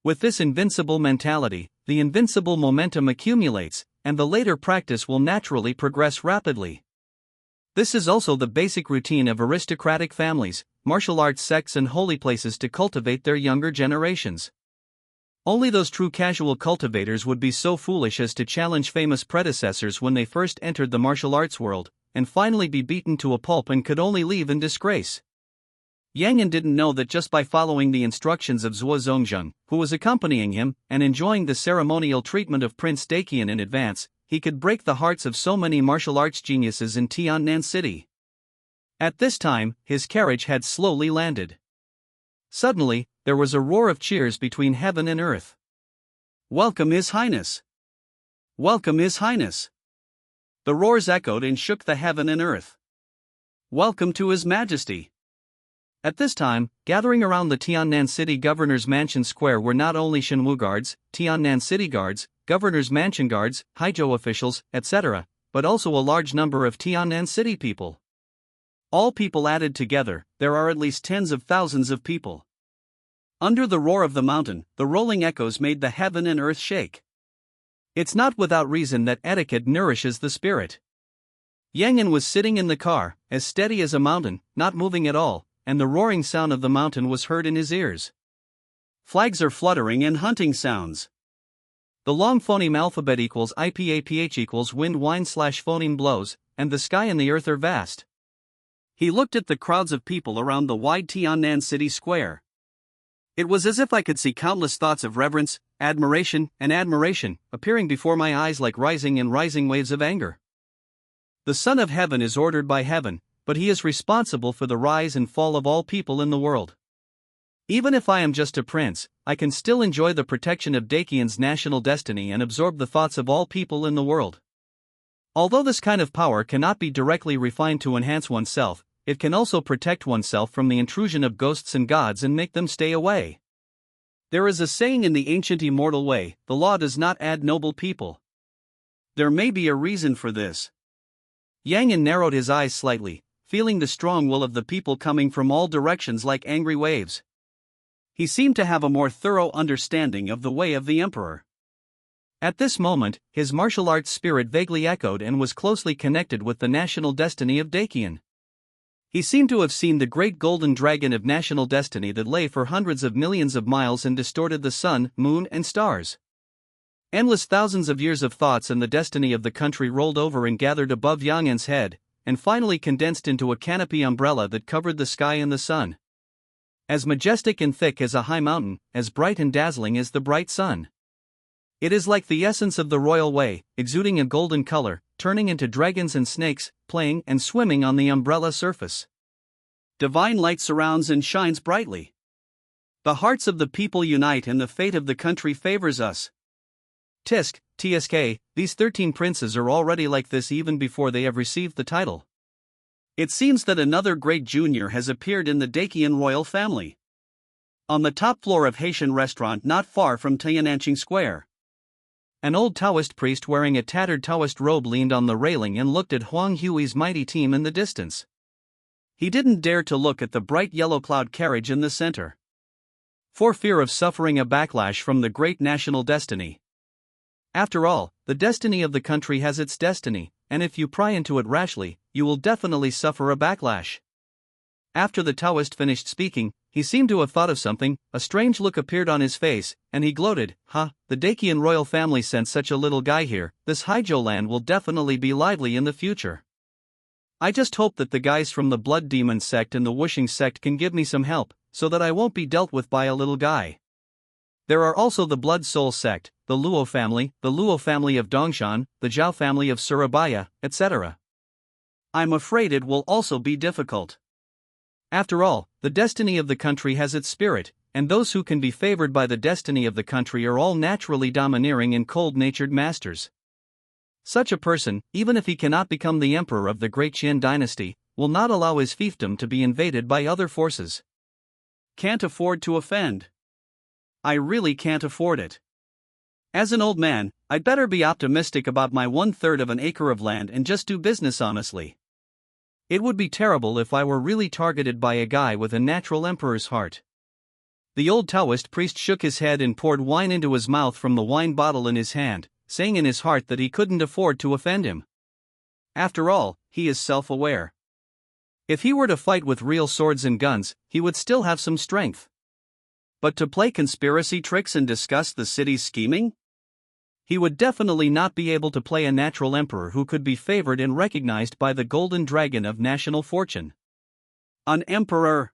With this invincible mentality, the invincible momentum accumulates, and the later practice will naturally progress rapidly. This is also the basic routine of aristocratic families, martial arts sects and holy places to cultivate their younger generations. Only those true casual cultivators would be so foolish as to challenge famous predecessors when they first entered the martial arts world, and finally be beaten to a pulp and could only leave in disgrace. Yang An didn't know that just by following the instructions of Zhuo Zongzheng, who was accompanying him and enjoying the ceremonial treatment of Prince Dacian in advance, he could break the hearts of so many martial arts geniuses in Tiannan City. At this time, his carriage had slowly landed. Suddenly, there was a roar of cheers between heaven and earth. "Welcome, His Highness! Welcome, His Highness!" The roars echoed and shook the heaven and earth. "Welcome to His Majesty!" At this time, gathering around the Tiannan City Governor's Mansion Square were not only Shenwu guards, Tiannan City guards, Governor's Mansion guards, Haizhou officials, etc., but also a large number of Tiannan City people. All people added together, there are at least tens of thousands of people. Under the roar of the mountain, the rolling echoes made the heaven and earth shake. It's not without reason that etiquette nourishes the spirit. Yang An was sitting in the car, as steady as a mountain, not moving at all, and the roaring sound of the mountain was heard in his ears. Flags are fluttering and hunting sounds. The long phoneme alphabet equals IPAPH equals wind whine / phoneme blows, and the sky and the earth are vast. He looked at the crowds of people around the wide Tiannan City Square. It was as if I could see countless thoughts of reverence, admiration appearing before my eyes like rising waves of anger. The Son of Heaven is ordered by heaven, but he is responsible for the rise and fall of all people in the world. Even if I am just a prince, I can still enjoy the protection of Dacian's national destiny and absorb the thoughts of all people in the world. Although this kind of power cannot be directly refined to enhance oneself, it can also protect oneself from the intrusion of ghosts and gods and make them stay away. There is a saying in the ancient immortal way, the law does not add noble people. There may be a reason for this. Yang narrowed his eyes slightly, feeling the strong will of the people coming from all directions like angry waves. He seemed to have a more thorough understanding of the way of the emperor. At this moment, his martial arts spirit vaguely echoed and was closely connected with the national destiny of Dakian. He seemed to have seen the great golden dragon of national destiny that lay for hundreds of millions of miles and distorted the sun, moon, and stars. Endless thousands of years of thoughts and the destiny of the country rolled over and gathered above Yang'an's head, and finally condensed into a canopy umbrella that covered the sky and the sun. As majestic and thick as a high mountain, as bright and dazzling as the bright sun. It is like the essence of the royal way, exuding a golden color, turning into dragons and snakes, playing and swimming on the umbrella surface. Divine light surrounds and shines brightly. The hearts of the people unite and the fate of the country favors us. TSK, these 13 princes are already like this even before they have received the title. It seems that another great junior has appeared in the Dakian royal family. On the top floor of Haitian restaurant not far from Tiananmen Square. An old Taoist priest wearing a tattered Taoist robe leaned on the railing and looked at Huang Hui's mighty team in the distance. He didn't dare to look at the bright yellow cloud carriage in the center, for fear of suffering a backlash from the great national destiny. After all, the destiny of the country has its destiny, and if you pry into it rashly, you will definitely suffer a backlash. After the Taoist finished speaking, he seemed to have thought of something, a strange look appeared on his face, and he gloated, the Dakian royal family sent such a little guy here, this Haijo land will definitely be lively in the future. I just hope that the guys from the Blood Demon sect and the Wuxing sect can give me some help, so that I won't be dealt with by a little guy. There are also the Blood Soul sect, the Luo family of Dongshan, the Zhao family of Surabaya, etc. I'm afraid it will also be difficult. After all, the destiny of the country has its spirit, and those who can be favored by the destiny of the country are all naturally domineering and cold-natured masters. Such a person, even if he cannot become the emperor of the great Qin dynasty, will not allow his fiefdom to be invaded by other forces. Can't afford to offend. I really can't afford it. As an old man, I'd better be optimistic about my 1/3 of an acre of land and just do business honestly. It would be terrible if I were really targeted by a guy with a natural emperor's heart. The old Taoist priest shook his head and poured wine into his mouth from the wine bottle in his hand, saying in his heart that he couldn't afford to offend him. After all, he is self-aware. If he were to fight with real swords and guns, he would still have some strength. But to play conspiracy tricks and discuss the city's scheming? He would definitely not be able to play a natural emperor who could be favored and recognized by the golden dragon of national fortune. An emperor.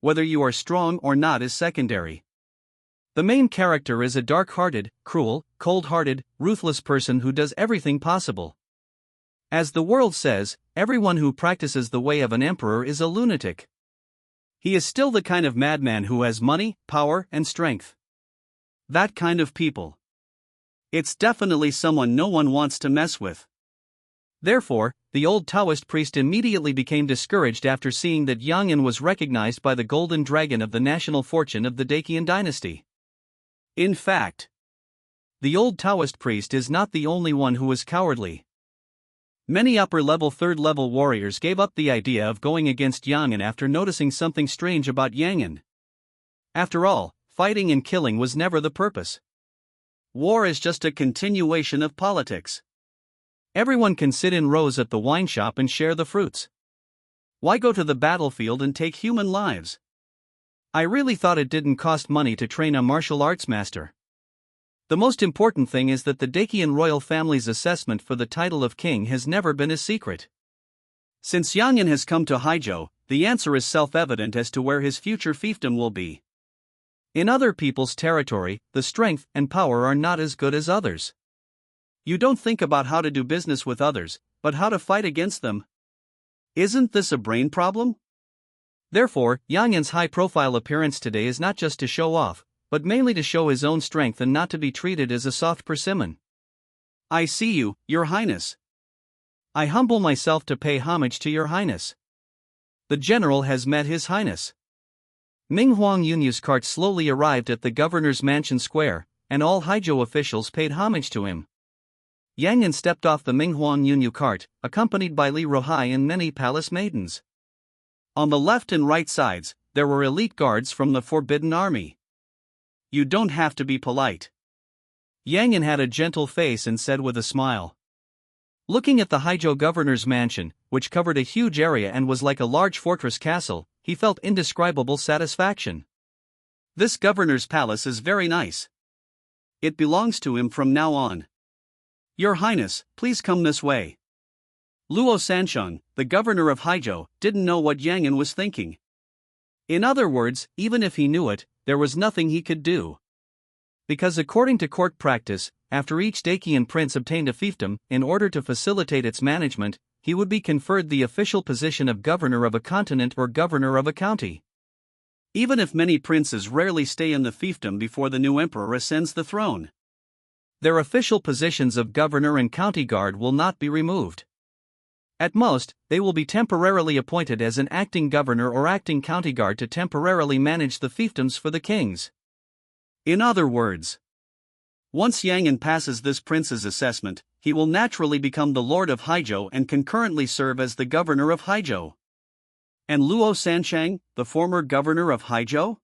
Whether you are strong or not is secondary. The main character is a dark-hearted, cruel, cold-hearted, ruthless person who does everything possible. As the world says, everyone who practices the way of an emperor is a lunatic. He is still the kind of madman who has money, power, and strength. That kind of people. It's definitely someone no one wants to mess with. Therefore, the old Taoist priest immediately became discouraged after seeing that Yang'an was recognized by the golden dragon of the national fortune of the Dakian dynasty. In fact, the old Taoist priest is not the only one who is cowardly. Many upper-level third-level warriors gave up the idea of going against Yang'an after noticing something strange about Yang'an. After all, fighting and killing was never the purpose. War is just a continuation of politics. Everyone can sit in rows at the wine shop and share the fruits. Why go to the battlefield and take human lives? I really thought it didn't cost money to train a martial arts master. The most important thing is that the Dakian royal family's assessment for the title of king has never been a secret. Since Yang'an has come to Haijo, the answer is self-evident as to where his future fiefdom will be. In other people's territory, the strength and power are not as good as others. You don't think about how to do business with others, but how to fight against them. Isn't this a brain problem? Therefore, Yang'an's high-profile appearance today is not just to show off, but mainly to show his own strength and not to be treated as a soft persimmon. I see you, Your Highness. I humble myself to pay homage to Your Highness. The general has met His Highness. Ming Huang Yunyu's cart slowly arrived at the governor's mansion square, and all Haizhou officials paid homage to him. Yang Yan stepped off the Ming Huang Yunyu cart, accompanied by Li Ruhai and many palace maidens. On the left and right sides, there were elite guards from the Forbidden Army. You don't have to be polite. Yang Yan had a gentle face and said with a smile. Looking at the Haizhou governor's mansion, which covered a huge area and was like a large fortress castle, he felt indescribable satisfaction. This governor's palace is very nice. It belongs to him from now on. Your Highness, please come this way. Luo Sansheng, the governor of Haizhou, didn't know what Yang Yan was thinking. In other words, even if he knew it, there was nothing he could do. Because according to court practice, after each Dacian prince obtained a fiefdom, in order to facilitate its management, he would be conferred the official position of governor of a continent or governor of a county. Even if many princes rarely stay in the fiefdom before the new emperor ascends the throne, their official positions of governor and county guard will not be removed. At most, they will be temporarily appointed as an acting governor or acting county guard to temporarily manage the fiefdoms for the kings. In other words, once Yang Yan passes this prince's assessment, he will naturally become the lord of Haizhou and concurrently serve as the governor of Haizhou. And Luo Sansheng, the former governor of Haizhou?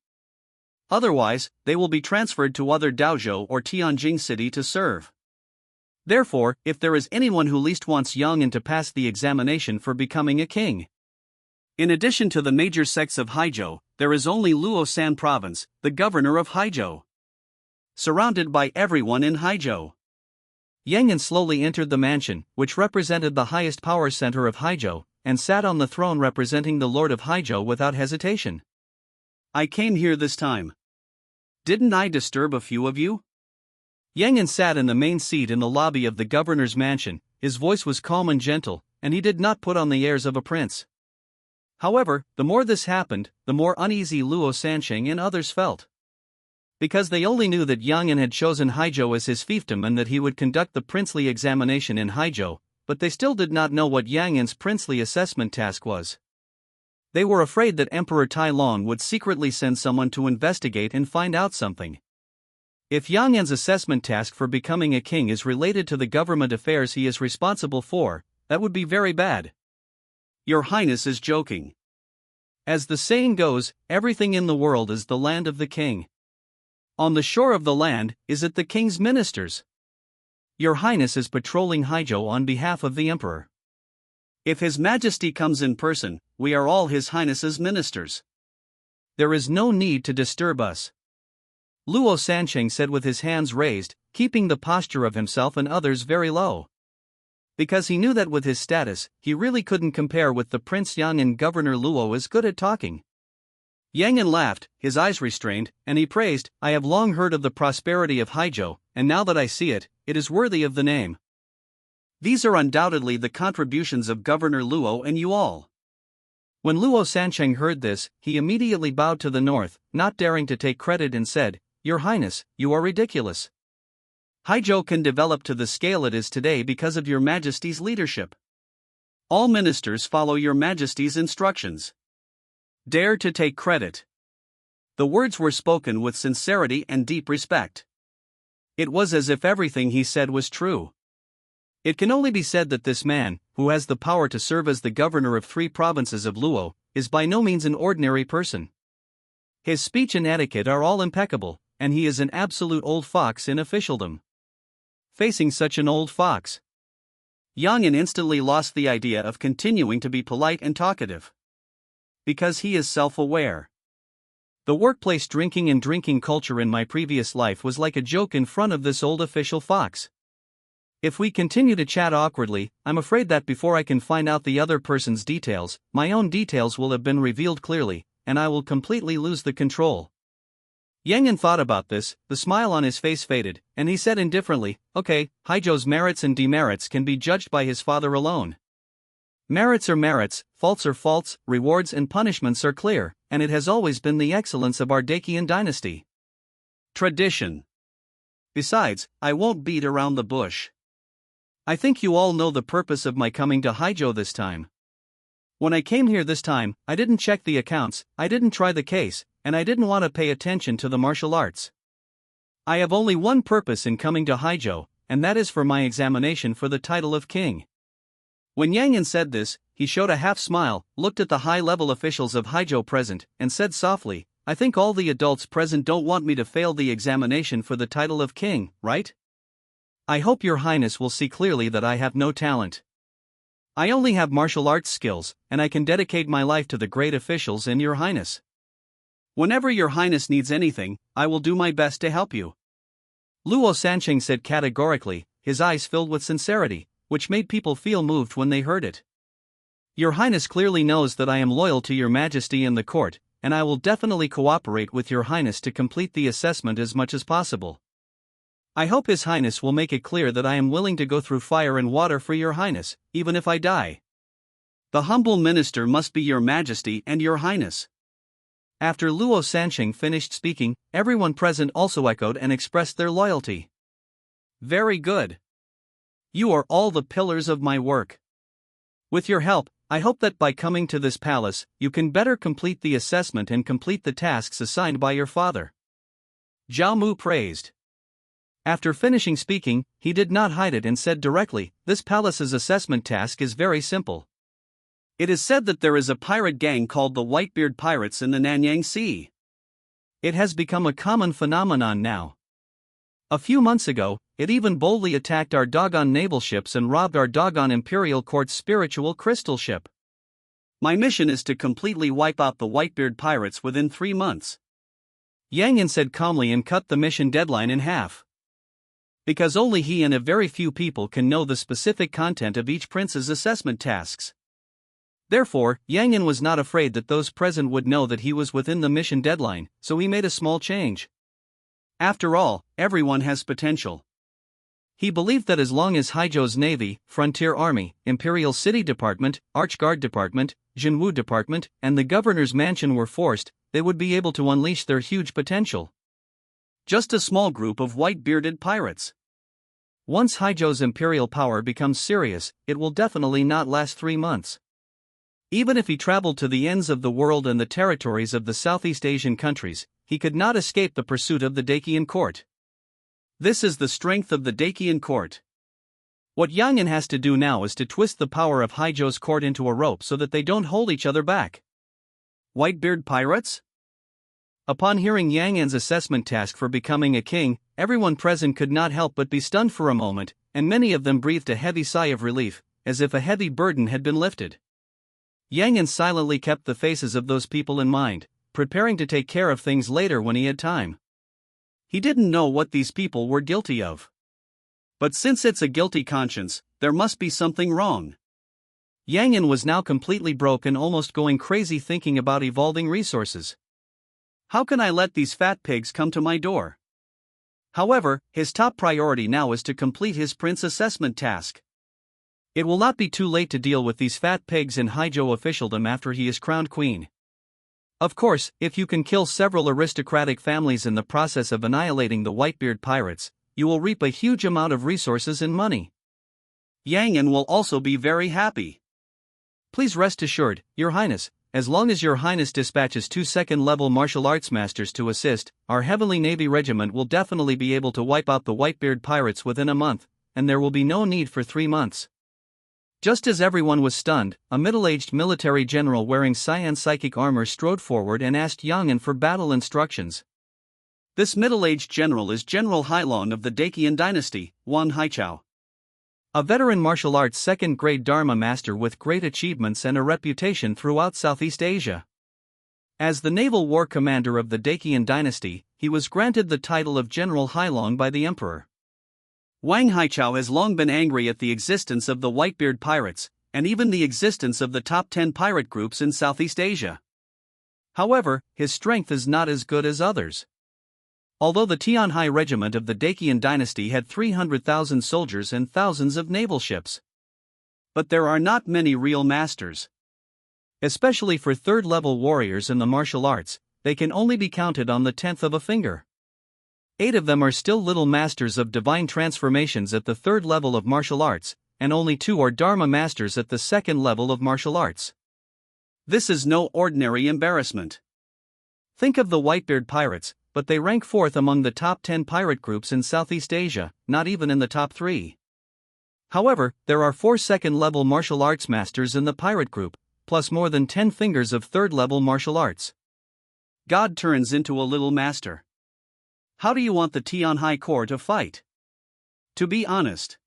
Otherwise, they will be transferred to other Daozhou or Tianjing city to serve. Therefore, if there is anyone who least wants Yang Yan to pass the examination for becoming a king, in addition to the major sects of Haizhou, there is only Luo San province, the governor of Haizhou, surrounded by everyone in Haizhou. Yang Yan slowly entered the mansion, which represented the highest power center of Haizhou, and sat on the throne representing the lord of Haizhou without hesitation. I came here this time. Didn't I disturb a few of you? Yang Yan sat in the main seat in the lobby of the governor's mansion. His voice was calm and gentle, and he did not put on the airs of a prince. However, the more this happened, the more uneasy Luo Sansheng and others felt. Because they only knew that Yang Yan had chosen Haizhou as his fiefdom and that he would conduct the princely examination in Haizhou, but they still did not know what Yang Yan's princely assessment task was. They were afraid that Emperor Tai Long would secretly send someone to investigate and find out something. If Yang Yan's assessment task for becoming a king is related to the government affairs he is responsible for, that would be very bad. Your Highness is joking. As the saying goes, everything in the world is the land of the king. On the shore of the land, is it the king's ministers? Your Highness is patrolling Haizhou on behalf of the emperor. If His Majesty comes in person, we are all His Highness's ministers. There is no need to disturb us. Luo Sansheng said with his hands raised, keeping the posture of himself and others very low. Because he knew that with his status, he really couldn't compare with the Prince Yang and Governor Luo is good at talking. Yang Yan laughed, his eyes restrained, and he praised, I have long heard of the prosperity of Haizhou, and now that I see it, it is worthy of the name. These are undoubtedly the contributions of Governor Luo and you all. When Luo Sansheng heard this, he immediately bowed to the north, not daring to take credit and said, Your Highness, you are ridiculous. Haizhou can develop to the scale it is today because of Your Majesty's leadership. All ministers follow Your Majesty's instructions. Dare to take credit. The words were spoken with sincerity and deep respect. It was as if everything he said was true. It can only be said that this man, who has the power to serve as the governor of 3 provinces of Luo, is by no means an ordinary person. His speech and etiquette are all impeccable, and he is an absolute old fox in officialdom. Facing such an old fox, Yang Yan instantly lost the idea of continuing to be polite and talkative. Because he is self-aware. The workplace drinking culture in my previous life was like a joke in front of this old official fox. If we continue to chat awkwardly, I'm afraid that before I can find out the other person's details, my own details will have been revealed clearly, and I will completely lose the control. Yang Yan thought about this, the smile on his face faded, and he said indifferently, Okay, Haizhou's merits and demerits can be judged by his father alone. Merits are merits, faults are faults, rewards and punishments are clear, and it has always been the excellence of our Dacian dynasty. Tradition. Besides, I won't beat around the bush. I think you all know the purpose of my coming to Haizhou this time. When I came here this time, I didn't check the accounts, I didn't try the case, and I didn't want to pay attention to the martial arts. I have only one purpose in coming to Haijo, and that is for my examination for the title of king. When Yang Yan said this, he showed a half smile, looked at the high-level officials of Haijo present, and said softly, I think all the adults present don't want me to fail the examination for the title of king, right? I hope your highness will see clearly that I have no talent. I only have martial arts skills, and I can dedicate my life to the great officials and your highness. Whenever your highness needs anything, I will do my best to help you. Luo Sanqing said categorically, his eyes filled with sincerity, which made people feel moved when they heard it. Your highness clearly knows that I am loyal to your majesty and the court, and I will definitely cooperate with your highness to complete the assessment as much as possible. I hope his highness will make it clear that I am willing to go through fire and water for your highness, even if I die. The humble minister must be your majesty and your highness. After Luo Sanqing finished speaking, everyone present also echoed and expressed their loyalty. Very good. You are all the pillars of my work. With your help, I hope that by coming to this palace, you can better complete the assessment and complete the tasks assigned by your father. Zhao Mu praised. After finishing speaking, he did not hide it and said directly, this palace's assessment task is very simple. It is said that there is a pirate gang called the Whitebeard Pirates in the Nanyang Sea. It has become a common phenomenon now. A few months ago, it even boldly attacked our Dogon naval ships and robbed our Dogon Imperial Court's spiritual crystal ship. My mission is to completely wipe out the Whitebeard Pirates within 3 months. Yang Yan said calmly and cut the mission deadline in half. Because only he and a very few people can know the specific content of each prince's assessment tasks. Therefore, Yang Yan was not afraid that those present would know that he was within the mission deadline, so he made a small change. After all, everyone has potential. He believed that as long as Haijo's Navy, Frontier Army, Imperial City Department, Archguard Department, Jinwu Department, and the Governor's Mansion were forced, they would be able to unleash their huge potential. Just a small group of white-bearded pirates. Once Haijo's imperial power becomes serious, it will definitely not last 3 months. Even if he traveled to the ends of the world and the territories of the Southeast Asian countries, he could not escape the pursuit of the Dakian court. This is the strength of the Dakian court. What Yang Yan has to do now is to twist the power of Haijo's court into a rope so that they don't hold each other back. Whitebeard pirates? Upon hearing Yang Yan's assessment task for becoming a king, everyone present could not help but be stunned for a moment, and many of them breathed a heavy sigh of relief, as if a heavy burden had been lifted. Yang Yan silently kept the faces of those people in mind, preparing to take care of things later when he had time. He didn't know what these people were guilty of. But since it's a guilty conscience, there must be something wrong. Yang Yan was now completely broke and almost going crazy thinking about evolving resources. How can I let these fat pigs come to my door? However, his top priority now is to complete his prince assessment task. It will not be too late to deal with these fat pigs in Haijo officialdom after he is crowned queen. Of course, if you can kill several aristocratic families in the process of annihilating the Whitebeard pirates, you will reap a huge amount of resources and money. Yang Yan will also be very happy. Please rest assured, Your Highness, as long as Your Highness dispatches 2 second-level martial arts masters to assist, our Heavenly Navy Regiment will definitely be able to wipe out the Whitebeard pirates within a month, and there will be no need for 3 months. Just as everyone was stunned, a middle-aged military general wearing cyan psychic armor strode forward and asked Yang Yan for battle instructions. This middle-aged general is General Hailong of the Dakian dynasty, Wan Haichao. A veteran martial arts second-grade Dharma master with great achievements and a reputation throughout Southeast Asia. As the naval war commander of the Dakian dynasty, he was granted the title of General Hailong by the emperor. Wang Haichao has long been angry at the existence of the Whitebeard pirates, and even the existence of the top 10 pirate groups in Southeast Asia. However, his strength is not as good as others. Although the Tianhai regiment of the Dakian dynasty had 300,000 soldiers and thousands of naval ships. But there are not many real masters. Especially for third-level warriors in the martial arts, they can only be counted on the 10th of a finger. 8 of them are still little masters of divine transformations at the 3rd level of martial arts, and only 2 are Dharma masters at the 2nd level of martial arts. This is no ordinary embarrassment. Think of the Whitebeard Pirates, but they rank 4th among the top 10 pirate groups in Southeast Asia, not even in the top 3. However, there are 4 second-level martial arts masters in the pirate group, plus more than 10 fingers of third-level martial arts. God turns into a little master. How do you want the Tianhai Corps to fight? To be honest,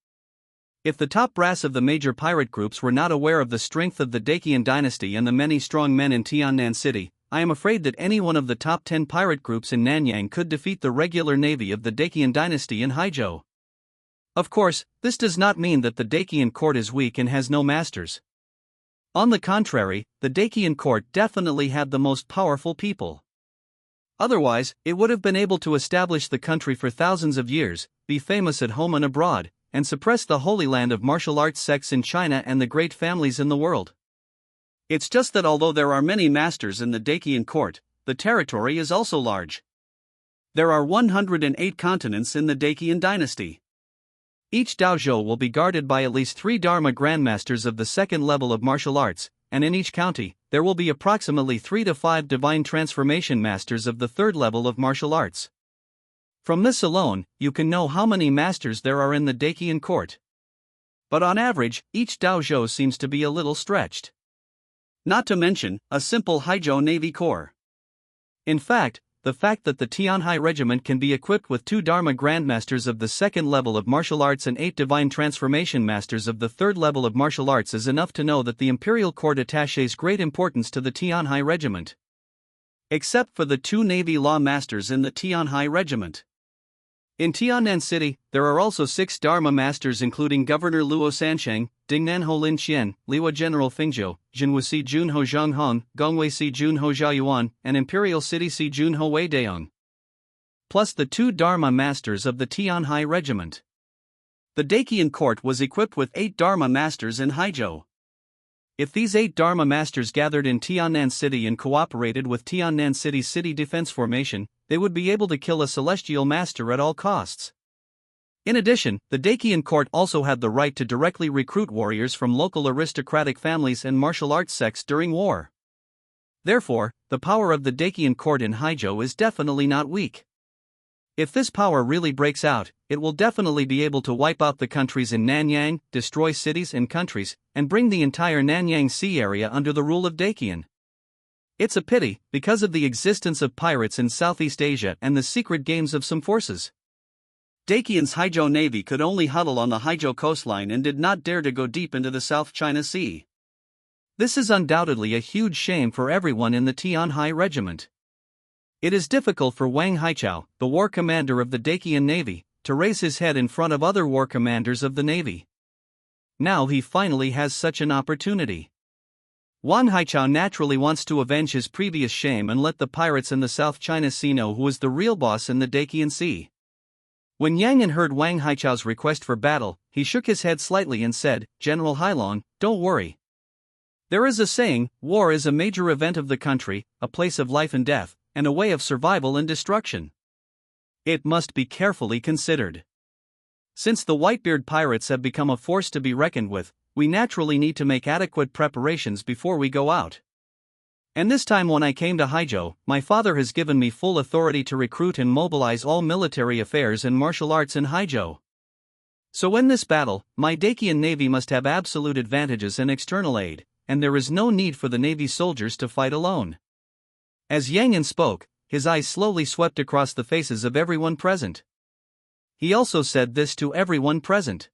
if the top brass of the major pirate groups were not aware of the strength of the Dacian dynasty and the many strong men in Tiannan City, I am afraid that any one of the top 10 pirate groups in Nanyang could defeat the regular navy of the Dacian dynasty in Haizhou. Of course, this does not mean that the Dacian court is weak and has no masters. On the contrary, the Dacian court definitely had the most powerful people. Otherwise, it would have been able to establish the country for thousands of years, be famous at home and abroad, and suppress the holy land of martial arts sects in China and the great families in the world. It's just that although there are many masters in the Dacian court, the territory is also large. There are 108 continents in the Dacian dynasty. Each dojo will be guarded by at least 3 Dharma grandmasters of the second level of martial arts, and in each county, there will be approximately 3 to 5 divine transformation masters of the third level of martial arts. From this alone, you can know how many masters there are in the Dacian court. But on average, each dojo seems to be a little stretched. Not to mention, a simple Haizhou Navy Corps. In fact that the Tianhai Regiment can be equipped with 2 Dharma Grandmasters of the second level of martial arts and 8 Divine Transformation Masters of the third level of martial arts is enough to know that the Imperial Court attaches great importance to the Tianhai Regiment. Except for the 2 Navy Law Masters in the Tianhai Regiment. In Tiannan City, there are also 6 Dharma Masters including Governor Luo Sansheng, Dingnan Ho Lin Qian, Liwa General Fingzhou, Jinwu Si Jun Ho Zhang Hong, Gongwei Si Jun Ho Zhaoyuan, and Imperial City Si Jun Ho Wei Daong. Plus the 2 Dharma Masters of the Tianhai Regiment. The Dacian court was equipped with 8 Dharma Masters in Haizhou. If these 8 Dharma Masters gathered in Tiannan City and cooperated with Tiannan City's city defense formation, they would be able to kill a celestial master at all costs. In addition, the Dacian court also had the right to directly recruit warriors from local aristocratic families and martial arts sects during war. Therefore, the power of the Dacian court in Haizhou is definitely not weak. If this power really breaks out, it will definitely be able to wipe out the countries in Nanyang, destroy cities and countries, and bring the entire Nanyang Sea area under the rule of Dacian. It's a pity, because of the existence of pirates in Southeast Asia and the secret games of some forces. Dacian's Haizhou Navy could only huddle on the Haizhou coastline and did not dare to go deep into the South China Sea. This is undoubtedly a huge shame for everyone in the Tianhai Regiment. It is difficult for Wang Haichao, the war commander of the Dacian Navy, to raise his head in front of other war commanders of the Navy. Now he finally has such an opportunity. Wang Haichao naturally wants to avenge his previous shame and let the pirates in the South China Sea know who is the real boss in the Dacian Sea. When Yang An heard Wang Haichao's request for battle, he shook his head slightly and said, "General Hailong, don't worry. There is a saying, war is a major event of the country, a place of life and death, and a way of survival and destruction. It must be carefully considered. Since the Whitebeard pirates have become a force to be reckoned with, we naturally need to make adequate preparations before we go out. And this time when I came to Haizhou, my father has given me full authority to recruit and mobilize all military affairs and martial arts in Haizhou. So in this battle, my Dacian Navy must have absolute advantages and external aid, and there is no need for the Navy soldiers to fight alone." As Yang An spoke, his eyes slowly swept across the faces of everyone present. He also said this to everyone present.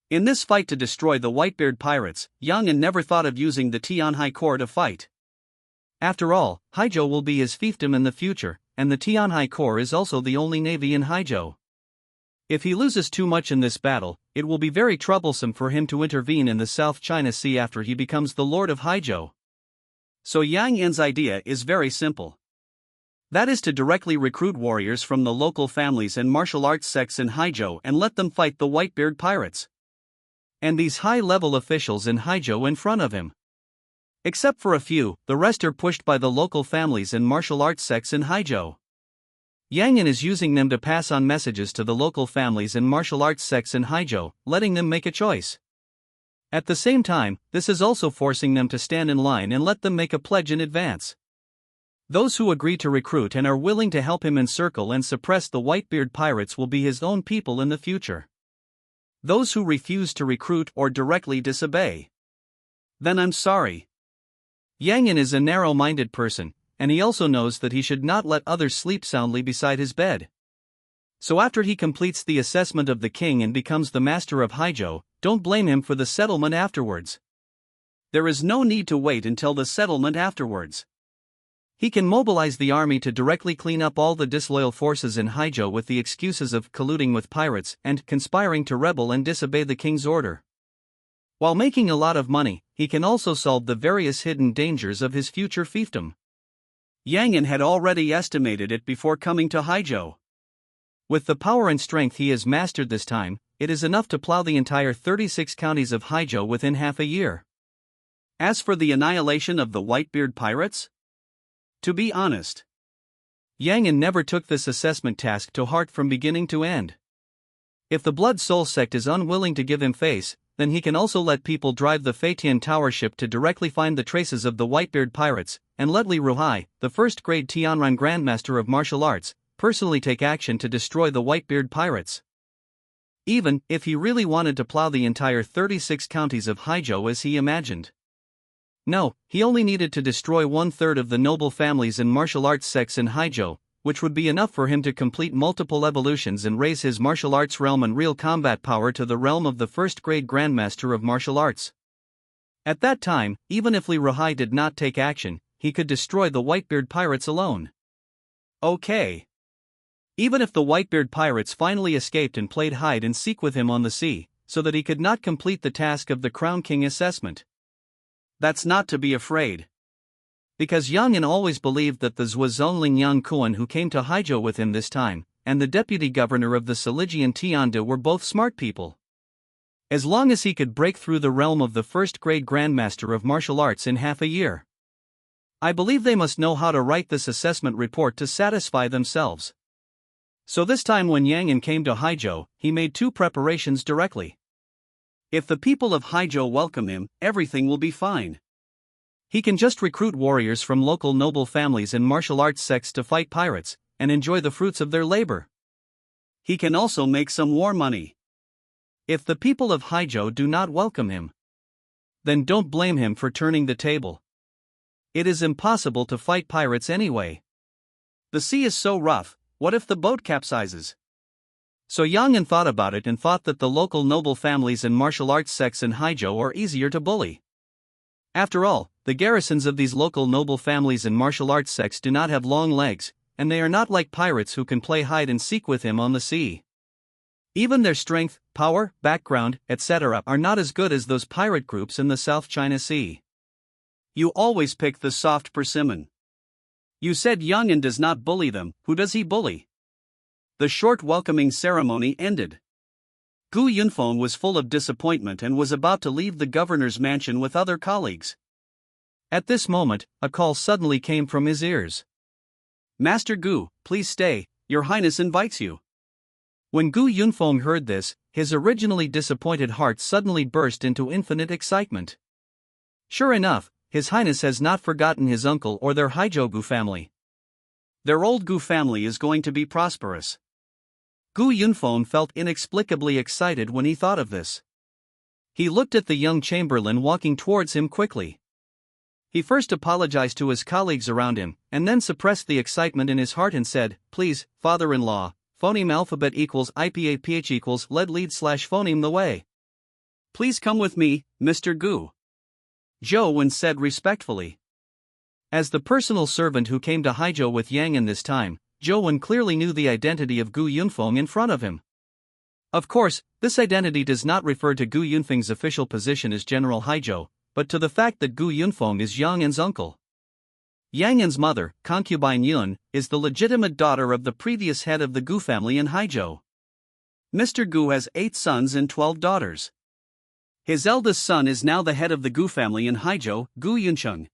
In this fight to destroy the Whitebeard pirates, Yang An never thought of using the Tianhai Corps to fight. After all, Haizhou will be his fiefdom in the future, and the Tianhai Corps is also the only navy in Haizhou. If he loses too much in this battle, it will be very troublesome for him to intervene in the South China Sea after he becomes the Lord of Haizhou. So Yang An's idea is very simple. That is to directly recruit warriors from the local families and martial arts sects in Haizhou and let them fight the Whitebeard pirates. And these high-level officials in Haizhou in front of him. Except for a few, the rest are pushed by the local families and martial arts sects in Haizhou. Yang An is using them to pass on messages to the local families and martial arts sects in Haizhou, letting them make a choice. At the same time, this is also forcing them to stand in line and let them make a pledge in advance. Those who agree to recruit and are willing to help him encircle and suppress the Whitebeard pirates will be his own people in the future. Those who refuse to recruit or directly disobey, then I'm sorry. Yang Yan is a narrow-minded person, and he also knows that he should not let others sleep soundly beside his bed. So after he completes the assessment of the king and becomes the master of Haizhou, don't blame him for the settlement afterwards. There is no need to wait until the settlement afterwards. He can mobilize the army to directly clean up all the disloyal forces in Haizhou with the excuses of colluding with pirates and conspiring to rebel and disobey the king's order. While making a lot of money, he can also solve the various hidden dangers of his future fiefdom. Yang Yan had already estimated it before coming to Haizhou. With the power and strength he has mastered this time, it is enough to plow the entire 36 counties of Haizhou within half a year. As for the annihilation of the Whitebeard pirates? To be honest, Yang Yan never took this assessment task to heart from beginning to end. If the Blood Soul sect is unwilling to give him face, then he can also let people drive the Feitian Tower ship to directly find the traces of the Whitebeard pirates, and let Li Ruhai, the first-grade Tianran Grandmaster of Martial Arts, personally take action to destroy the Whitebeard pirates. Even if he really wanted to plow the entire 36 counties of Haizhou as he imagined. No, he only needed to destroy 1/3 of the noble families and martial arts sects in Haizhou, which would be enough for him to complete multiple evolutions and raise his martial arts realm and real combat power to the realm of the first-grade Grandmaster of Martial Arts. At that time, even if Li Ruhai did not take action, he could destroy the Whitebeard pirates alone. Okay. Even if the Whitebeard pirates finally escaped and played hide and seek with him on the sea, so that he could not complete the task of the Crown King assessment. That's not to be afraid. Because Yang Yan always believed that the Zhuozhongling Yang Kuan who came to Haizhou with him this time, and the deputy governor of the Siligian Tianda were both smart people. As long as he could break through the realm of the first-grade Grandmaster of Martial Arts in half a year. I believe they must know how to write this assessment report to satisfy themselves. So this time when Yang Yan came to Haizhou, he made 2 preparations directly. If the people of Haizhou welcome him, everything will be fine. He can just recruit warriors from local noble families and martial arts sects to fight pirates, and enjoy the fruits of their labor. He can also make some war money. If the people of Haizhou do not welcome him, then don't blame him for turning the table. It is impossible to fight pirates anyway. The sea is so rough, what if the boat capsizes? So Yang Yan thought about it and thought that the local noble families and martial arts sects in Haizhou are easier to bully. After all, the garrisons of these local noble families and martial arts sects do not have long legs, and they are not like pirates who can play hide and seek with him on the sea. Even their strength, power, background, etc. are not as good as those pirate groups in the South China Sea. You always pick the soft persimmon. You said Yang Yan does not bully them, who does he bully? The short welcoming ceremony ended. Gu Yunfeng was full of disappointment and was about to leave the governor's mansion with other colleagues. At this moment, a call suddenly came from his ears. Master Gu, please stay, Your Highness invites you. When Gu Yunfeng heard this, his originally disappointed heart suddenly burst into infinite excitement. Sure enough, His Highness has not forgotten his uncle or their Haizhou Gu family. Their old Gu family is going to be prosperous. Gu Yunfeng felt inexplicably excited when he thought of this. He looked at the young chamberlain walking towards him quickly. He first apologized to his colleagues around him, and then suppressed the excitement in his heart and said, Please, father-in-law, phoneme alphabet equals IPAPH equals lead / phoneme the way. Please come with me, Mr. Gu. Zhou Wen said respectfully. As the personal servant who came to Haizhou with Yang Yan this time, Zhou Wen clearly knew the identity of Gu Yunfeng in front of him. Of course, this identity does not refer to Gu Yunfeng's official position as General Haizhou, but to the fact that Gu Yunfeng is Yang Yan's uncle. Yang Yan's mother, concubine Yun, is the legitimate daughter of the previous head of the Gu family in Haizhou. Mr. Gu has 8 sons and 12 daughters. His eldest son is now the head of the Gu family in Haizhou, Gu Yuncheng.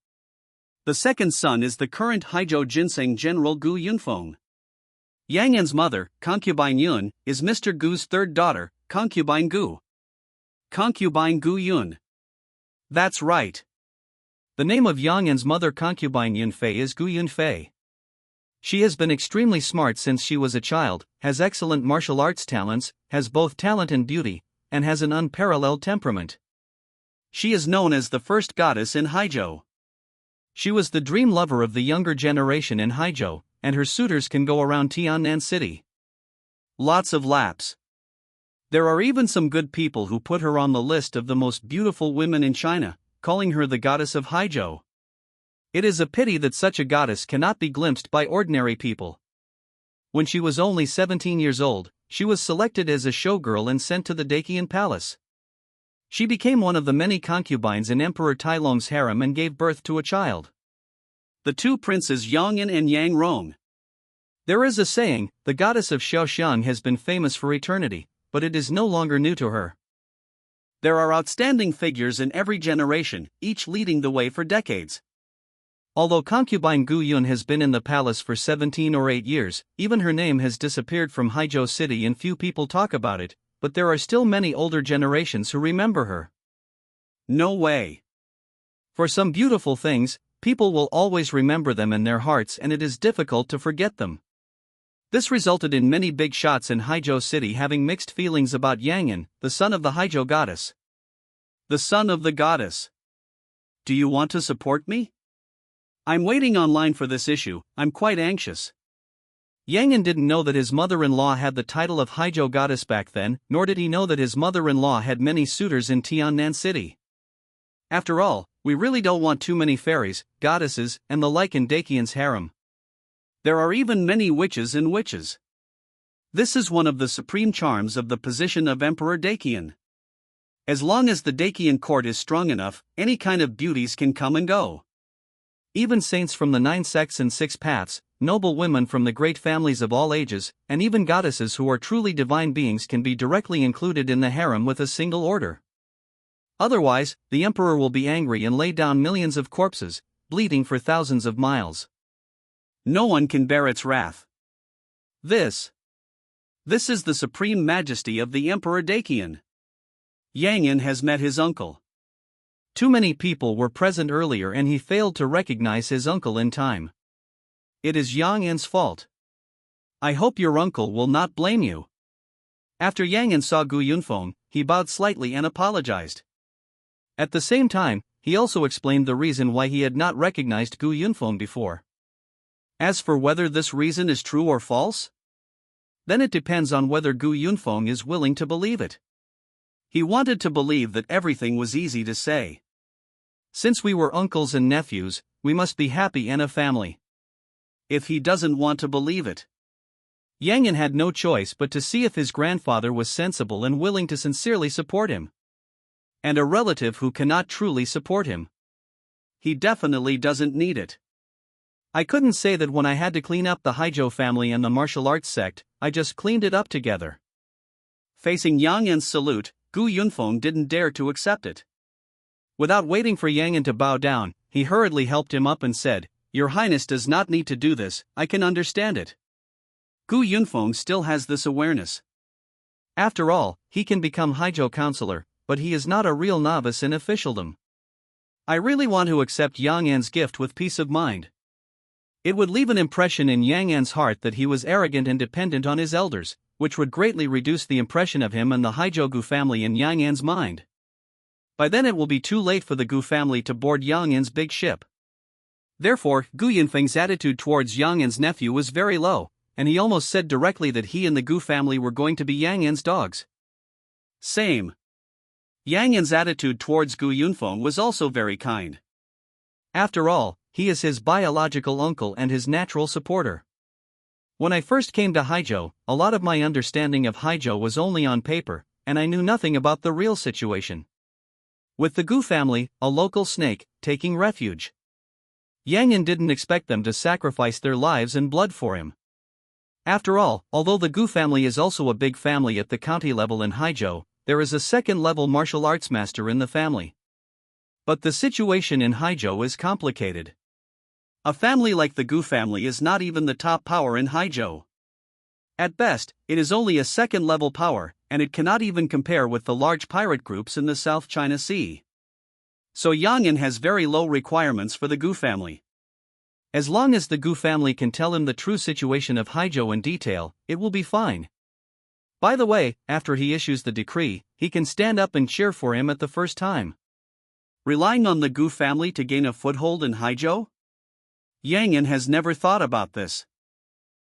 The second son is the current Haizhou Ginseng General Gu Yunfeng. Yang Yan's mother, concubine Yun, is Mr. Gu's third daughter, concubine Gu. Concubine Gu Yun. That's right. The name of Yang An's mother concubine Yunfei is Gu Yunfei. She has been extremely smart since she was a child, has excellent martial arts talents, has both talent and beauty, and has an unparalleled temperament. She is known as the first goddess in Haizhou. She was the dream lover of the younger generation in Haizhou, and her suitors can go around Tiannan City. Lots of laps. There are even some good people who put her on the list of the most beautiful women in China, calling her the goddess of Haizhou. It is a pity that such a goddess cannot be glimpsed by ordinary people. When she was only 17 years old, she was selected as a showgirl and sent to the Daqian Palace. She became one of the many concubines in Emperor Tailong's harem and gave birth to a child. The two princes Yang An and Yang Rong. There is a saying, the goddess of Xiaoxiang has been famous for eternity, but it is no longer new to her. There are outstanding figures in every generation, each leading the way for decades. Although concubine Gu Yun has been in the palace for 17 or 8 years, even her name has disappeared from Haizhou City and few people talk about it, but there are still many older generations who remember her. No way. For some beautiful things, people will always remember them in their hearts and it is difficult to forget them. This resulted in many big shots in Haizhou City having mixed feelings about Yang An, the son of the Haizhou goddess. The son of the goddess. Do you want to support me? I'm waiting online for this issue, I'm quite anxious. Yang An didn't know that his mother-in-law had the title of Haizhou goddess back then, nor did he know that his mother-in-law had many suitors in Tiannan City. After all, we really don't want too many fairies, goddesses, and the like in Daqian's harem. There are even many witches and witches. This is one of the supreme charms of the position of Emperor Daqian. As long as the Daqian court is strong enough, any kind of beauties can come and go. Even saints from the 9 sects and 6 paths, noble women from the great families of all ages, and even goddesses who are truly divine beings can be directly included in the harem with a single order. Otherwise, the emperor will be angry and lay down millions of corpses, bleeding for thousands of miles. No one can bear its wrath. This is the supreme majesty of the Emperor Daqian. Yang An has met his uncle. Too many people were present earlier and he failed to recognize his uncle in time. It is Yang An's fault. I hope your uncle will not blame you. After Yang An saw Gu Yunfeng, he bowed slightly and apologized. At the same time, he also explained the reason why he had not recognized Gu Yunfeng before. As for whether this reason is true or false, then it depends on whether Gu Yunfeng is willing to believe it. He wanted to believe that everything was easy to say. Since we were uncles and nephews, we must be happy and a family. If he doesn't want to believe it, Yang An had no choice but to see if his grandfather was sensible and willing to sincerely support him. And a relative who cannot truly support him, he definitely doesn't need it. I couldn't say that when I had to clean up the Haizhou family and the martial arts sect, I just cleaned it up together. Facing Yang An's salute, Gu Yunfeng didn't dare to accept it. Without waiting for Yang An to bow down, he hurriedly helped him up and said, "Your Highness does not need to do this, I can understand it." Gu Yunfeng still has this awareness. After all, he can become Haizhou counselor, but he is not a real novice in officialdom. I really want to accept Yang An's gift with peace of mind. It would leave an impression in Yang An's heart that he was arrogant and dependent on his elders, which would greatly reduce the impression of him and the Haizhou Gu family in Yang An's mind. By then it will be too late for the Gu family to board Yang An's big ship. Therefore, Gu Yunfeng's attitude towards Yang An's nephew was very low, and he almost said directly that he and the Gu family were going to be Yang An's dogs. Same. Yang An's attitude towards Gu Yunfeng was also very kind. After all, he is his biological uncle and his natural supporter. When I first came to Haizhou, a lot of my understanding of Haizhou was only on paper, and I knew nothing about the real situation. With the Gu family, a local snake, taking refuge. Yang An didn't expect them to sacrifice their lives and blood for him. After all, although the Gu family is also a big family at the county level in Haizhou, there is a second-level martial arts master in the family. But the situation in Haizhou is complicated. A family like the Gu family is not even the top power in Haizhou. At best, it is only a second-level power, and it cannot even compare with the large pirate groups in the South China Sea. So Yang Yan has very low requirements for the Gu family. As long as the Gu family can tell him the true situation of Haizhou in detail, it will be fine. By the way, after he issues the decree, he can stand up and cheer for him at the first time. Relying on the Gu family to gain a foothold in Haizhou? Yang Yan has never thought about this.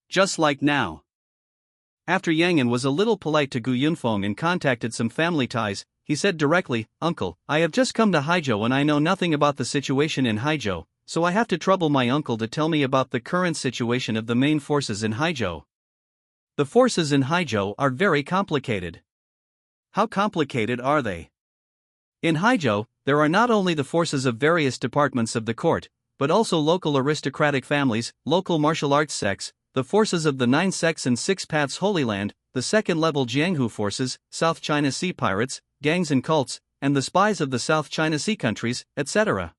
Just like now. After Yang Yan was a little polite to Gu Yunfeng and contacted some family ties, he said directly, "Uncle, I have just come to Haizhou and I know nothing about the situation in Haizhou, so I have to trouble my uncle to tell me about the current situation of the main forces in Haizhou." The forces in Haizhou are very complicated. How complicated are they? In Haizhou, there are not only the forces of various departments of the court, but also local aristocratic families, local martial arts sects, the forces of the 9 sects and 6 paths Holy Land, the second-level Jianghu forces, South China Sea pirates, gangs and cults, and the spies of the South China Sea countries, etc.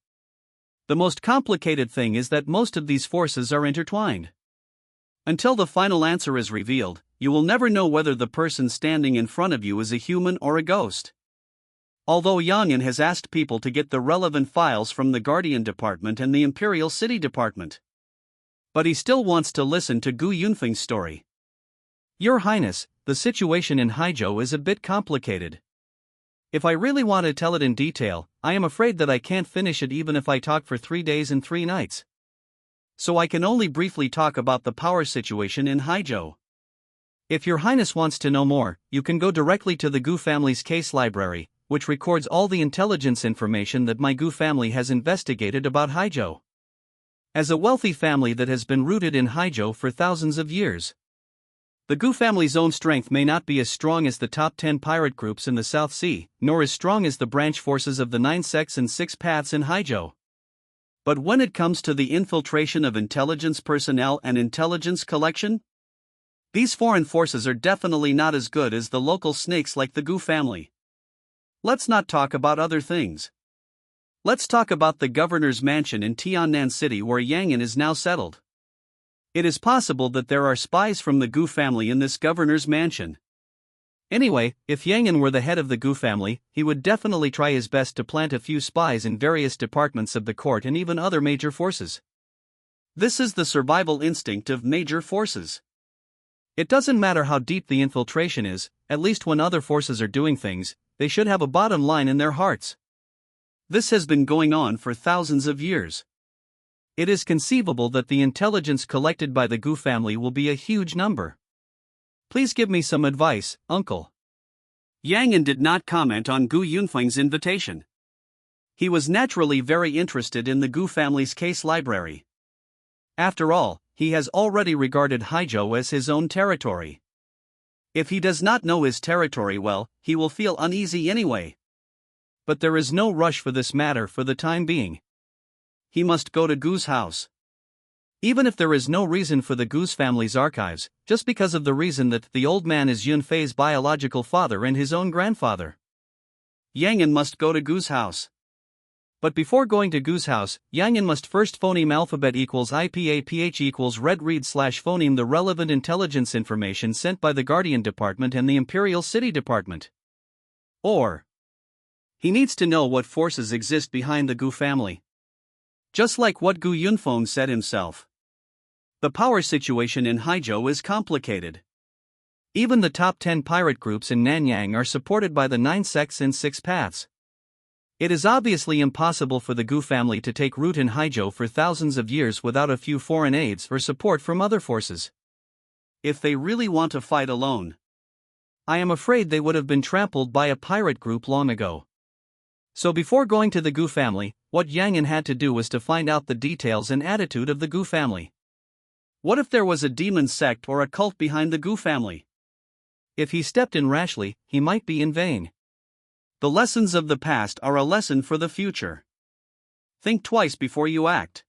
The most complicated thing is that most of these forces are intertwined. Until the final answer is revealed, you will never know whether the person standing in front of you is a human or a ghost. Although Yang Yan has asked people to get the relevant files from the Guardian Department and the Imperial City Department. But he still wants to listen to Gu Yunfeng's story. Your Highness, the situation in Haizhou is a bit complicated. If I really want to tell it in detail, I am afraid that I can't finish it even if I talk for 3 days and 3 nights. So I can only briefly talk about the power situation in Haizhou. If Your Highness wants to know more, you can go directly to the Gu family's case library, which records all the intelligence information that my Gu family has investigated about Haizhou. As a wealthy family that has been rooted in Haizhou for thousands of years, the Gu family's own strength may not be as strong as the top 10 pirate groups in the South Sea, nor as strong as the branch forces of the 9 sects and 6 paths in Haizhou. But when it comes to the infiltration of intelligence personnel and intelligence collection, these foreign forces are definitely not as good as the local snakes like the Gu family. Let's not talk about other things. Let's talk about the governor's mansion in Tiannan City where Yang Yan is now settled. It is possible that there are spies from the Gu family in this governor's mansion. Anyway, if Yang Yan were the head of the Gu family, he would definitely try his best to plant a few spies in various departments of the court and even other major forces. This is the survival instinct of major forces. It doesn't matter how deep the infiltration is, at least when other forces are doing things, they should have a bottom line in their hearts. This has been going on for thousands of years. It is conceivable that the intelligence collected by the Gu family will be a huge number. Please give me some advice, uncle. Yang Yan did not comment on Gu Yunfeng's invitation. He was naturally very interested in the Gu family's case library. After all, he has already regarded Haizhou as his own territory. If he does not know his territory well, he will feel uneasy anyway. But there is no rush for this matter for the time being. He must go to Gu's house. Even if there is no reason for the Gu's family's archives, just because of the reason that the old man is Yun Fei's biological father and his own grandfather. Yang Yan must go to Gu's house. But before going to Gu's house, Yang Yan must first phoneme alphabet equals IPAPH equals red read slash phoneme the relevant intelligence information sent by the Guardian Department and the Imperial City Department. Or, he needs to know what forces exist behind the Gu family. Just like what Gu Yunfeng said himself. The power situation in Haizhou is complicated. Even the top 10 pirate groups in Nanyang are supported by the 9 sects and 6 paths. It is obviously impossible for the Gu family to take root in Haizhou for thousands of years without a few foreign aids or support from other forces. If they really want to fight alone, I am afraid they would have been trampled by a pirate group long ago. So before going to the Gu family, what Yang Yan had to do was to find out the details and attitude of the Gu family. What if there was a demon sect or a cult behind the Gu family? If he stepped in rashly, he might be in vain. The lessons of the past are a lesson for the future. Think twice before you act.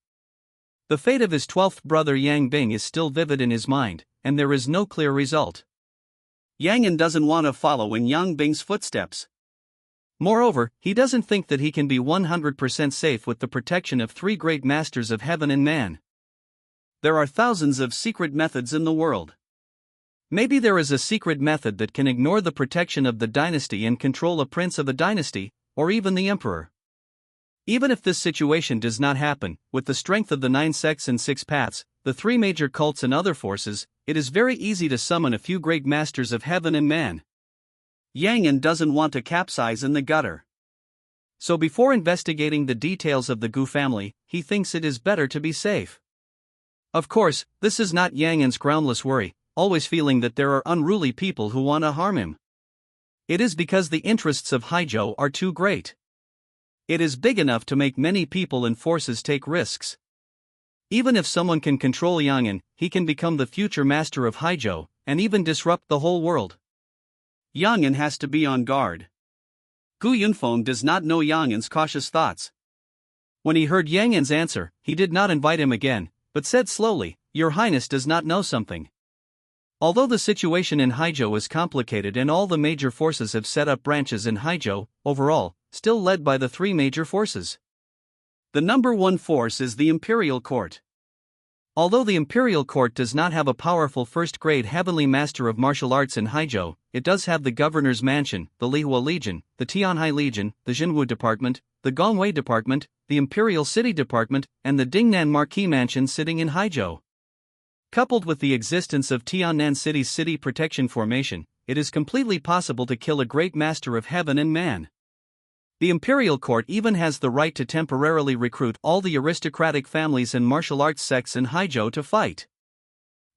The fate of his 12th brother Yang Bing is still vivid in his mind, and there is no clear result. Yang Yan doesn't want to follow in Yang Bing's footsteps. Moreover, he doesn't think that he can be 100% safe with the protection of 3 great masters of heaven and man. There are thousands of secret methods in the world. Maybe there is a secret method that can ignore the protection of the dynasty and control a prince of a dynasty, or even the emperor. Even if this situation does not happen, with the strength of the 9 sects and 6 paths, the 3 major cults and other forces, it is very easy to summon a few great masters of heaven and man. Yang doesn't want to capsize in the gutter. So before investigating the details of the Gu family, he thinks it is better to be safe. Of course, this is not Yang groundless worry, always feeling that there are unruly people who want to harm him. It is because the interests of Haizhou are too great. It is big enough to make many people and forces take risks. Even if someone can control Yang, he can become the future master of Haizhou, and even disrupt the whole world. Yang has to be on guard. Gu Yunfeng does not know Yang's cautious thoughts. When he heard Yang's answer, he did not invite him again, but said slowly, "Your Highness does not know something." Although the situation in Haizhou is complicated and all the major forces have set up branches in Haizhou, overall, still led by the 3 major forces. The number 1 force is the Imperial Court. Although the Imperial Court does not have a powerful first-grade heavenly master of martial arts in Haizhou, it does have the Governor's Mansion, the Lihua Legion, the Tianhai Legion, the Jinwu Department, the Gongwei Department, the Imperial City Department, and the Dingnan Marquis Mansion sitting in Haizhou. Coupled with the existence of Tiannan City's City Protection Formation, it is completely possible to kill a great master of heaven and man. The Imperial Court even has the right to temporarily recruit all the aristocratic families and martial arts sects in Haizhou to fight.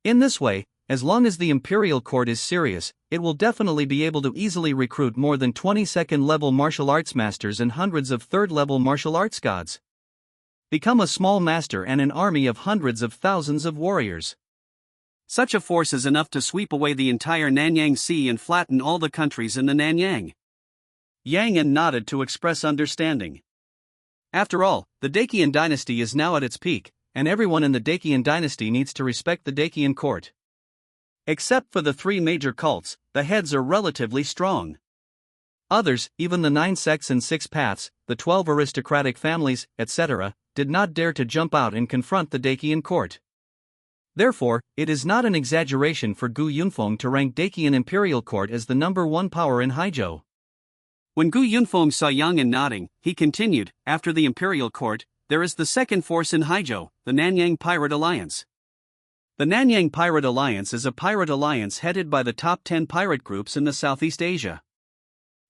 In this way, as long as the Imperial Court is serious, it will definitely be able to easily recruit more than 22nd level martial arts masters and hundreds of 3rd level martial arts gods. Become a small master and an army of hundreds of thousands of warriors. Such a force is enough to sweep away the entire Nanyang Sea and flatten all the countries in the Nanyang. Yang nodded to express understanding. After all, the Dacian dynasty is now at its peak, and everyone in the Dacian dynasty needs to respect the Dacian court. Except for the 3 major cults, the heads are relatively strong. Others, even the 9 sects and 6 paths, the 12 aristocratic families, etc., did not dare to jump out and confront the Dacian court. Therefore, it is not an exaggeration for Gu Yunfeng to rank Dacian Imperial Court as the number 1 power in Haizhou. When Gu Yunfeng saw Yang nodding, he continued, "After the Imperial Court, there is the second force in Haizhou, the Nanyang Pirate Alliance. The Nanyang Pirate Alliance is a pirate alliance headed by the top 10 pirate groups in the Southeast Asia.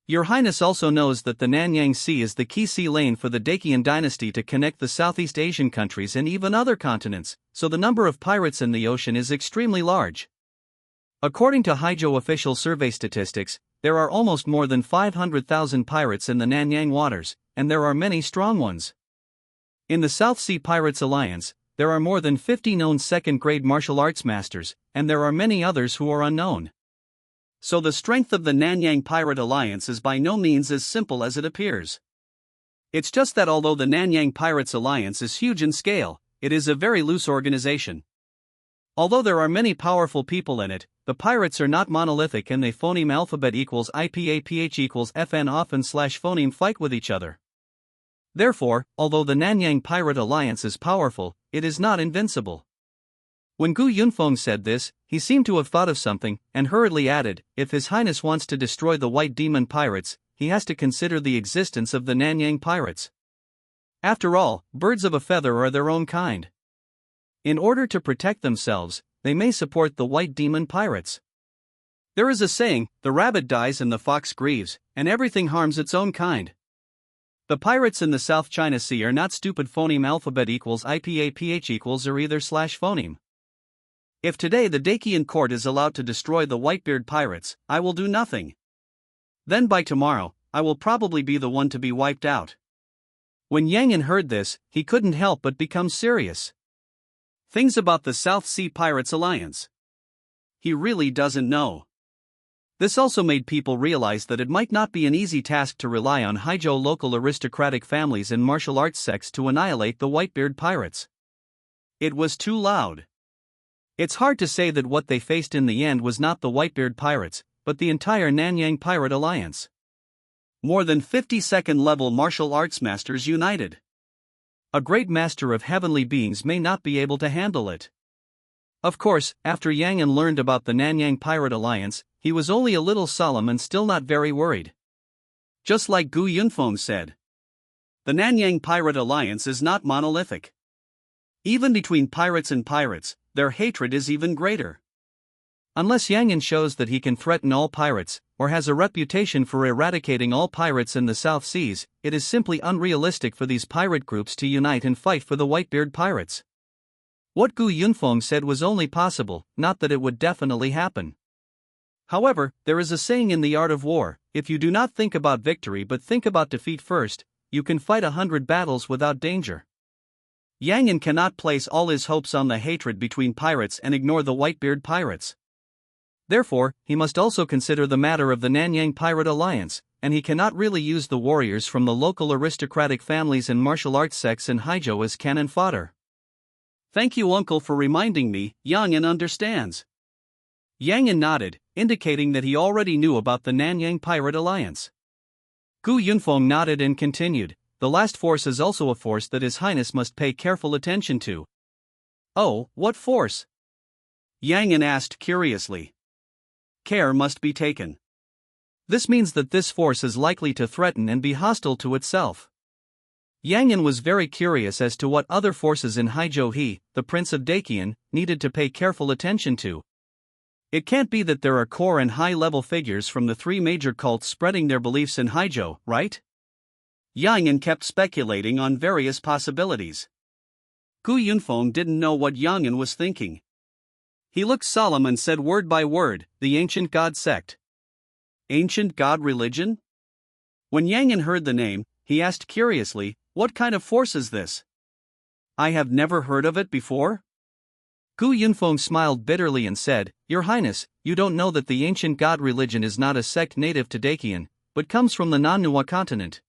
Your Highness also knows that the Nanyang Sea is the key sea lane for the Dacian dynasty to connect the Southeast Asian countries and even other continents, so the number of pirates in the ocean is extremely large. According to Haizhou official survey statistics, there are almost more than 500,000 pirates in the Nanyang waters, and there are many strong ones. In the South Sea Pirates Alliance, there are more than 50 known second-grade martial arts masters, and there are many others who are unknown. So the strength of the Nanyang Pirate Alliance is by no means as simple as it appears. It's just that although the Nanyang Pirates Alliance is huge in scale, it is a very loose organization. Although there are many powerful people in it, the pirates are not monolithic and they phoneme alphabet equals IPAPH equals FN often / phoneme fight with each other. Therefore, although the Nanyang Pirate Alliance is powerful, it is not invincible. When Gu Yunfeng said this, he seemed to have thought of something, and hurriedly added, "If His Highness wants to destroy the White Demon Pirates, he has to consider the existence of the Nanyang Pirates. After all, birds of a feather are their own kind. In order to protect themselves, they may support the White Demon Pirates. There is a saying, the rabbit dies and the fox grieves, and everything harms its own kind. The pirates in the South China Sea are not stupid phoneme alphabet equals IPAPH equals or either / phoneme. If today the Dacian court is allowed to destroy the Whitebeard pirates, I will do nothing. Then by tomorrow, I will probably be the one to be wiped out." When Yang heard this, he couldn't help but become serious. Things about the South Sea Pirates Alliance. He really doesn't know. This also made people realize that it might not be an easy task to rely on Haizhou local aristocratic families and martial arts sects to annihilate the Whitebeard pirates. It was too loud. It's hard to say that what they faced in the end was not the Whitebeard pirates, but the entire Nanyang Pirate Alliance. More than 50 second-level martial arts masters united. A great master of heavenly beings may not be able to handle it. Of course, after Yang learned about the Nanyang Pirate Alliance, he was only a little solemn and still not very worried. Just like Gu Yunfeng said. The Nanyang Pirate Alliance is not monolithic. Even between pirates and pirates, their hatred is even greater. Unless Yangon shows that he can threaten all pirates, or has a reputation for eradicating all pirates in the South Seas, it is simply unrealistic for these pirate groups to unite and fight for the Whitebeard pirates. What Gu Yunfeng said was only possible, not that it would definitely happen. However, there is a saying in the art of war: if you do not think about victory but think about defeat first, you can fight 100 battles without danger. Yangon cannot place all his hopes on the hatred between pirates and ignore the Whitebeard pirates. Therefore, he must also consider the matter of the Nanyang Pirate Alliance, and he cannot really use the warriors from the local aristocratic families and martial arts sects in Haizhou as cannon fodder. Thank you, uncle, for reminding me. Yangon understands. Yangon nodded, indicating that he already knew about the Nanyang Pirate Alliance. Gu Yunfeng nodded and continued, the last force is also a force that His Highness must pay careful attention to. Oh, what force? Yangon asked curiously. Care must be taken. This means that this force is likely to threaten and be hostile to itself. Yangon was very curious as to what other forces in Haizhou he, the Prince of Dakian, needed to pay careful attention to. It can't be that there are core and high-level figures from the three major cults spreading their beliefs in Haizhou, right? Yangon kept speculating on various possibilities. Gu Yunfeng didn't know what Yangon was thinking. He looked solemn and said word by word, the Ancient God Sect. Ancient God Religion? When Yangon heard the name, he asked curiously, what kind of force is this? I have never heard of it before. Gu Yunfeng smiled bitterly and said, Your Highness, you don't know that the Ancient God Religion is not a sect native to Dakian, but comes from the Non-Nua continent.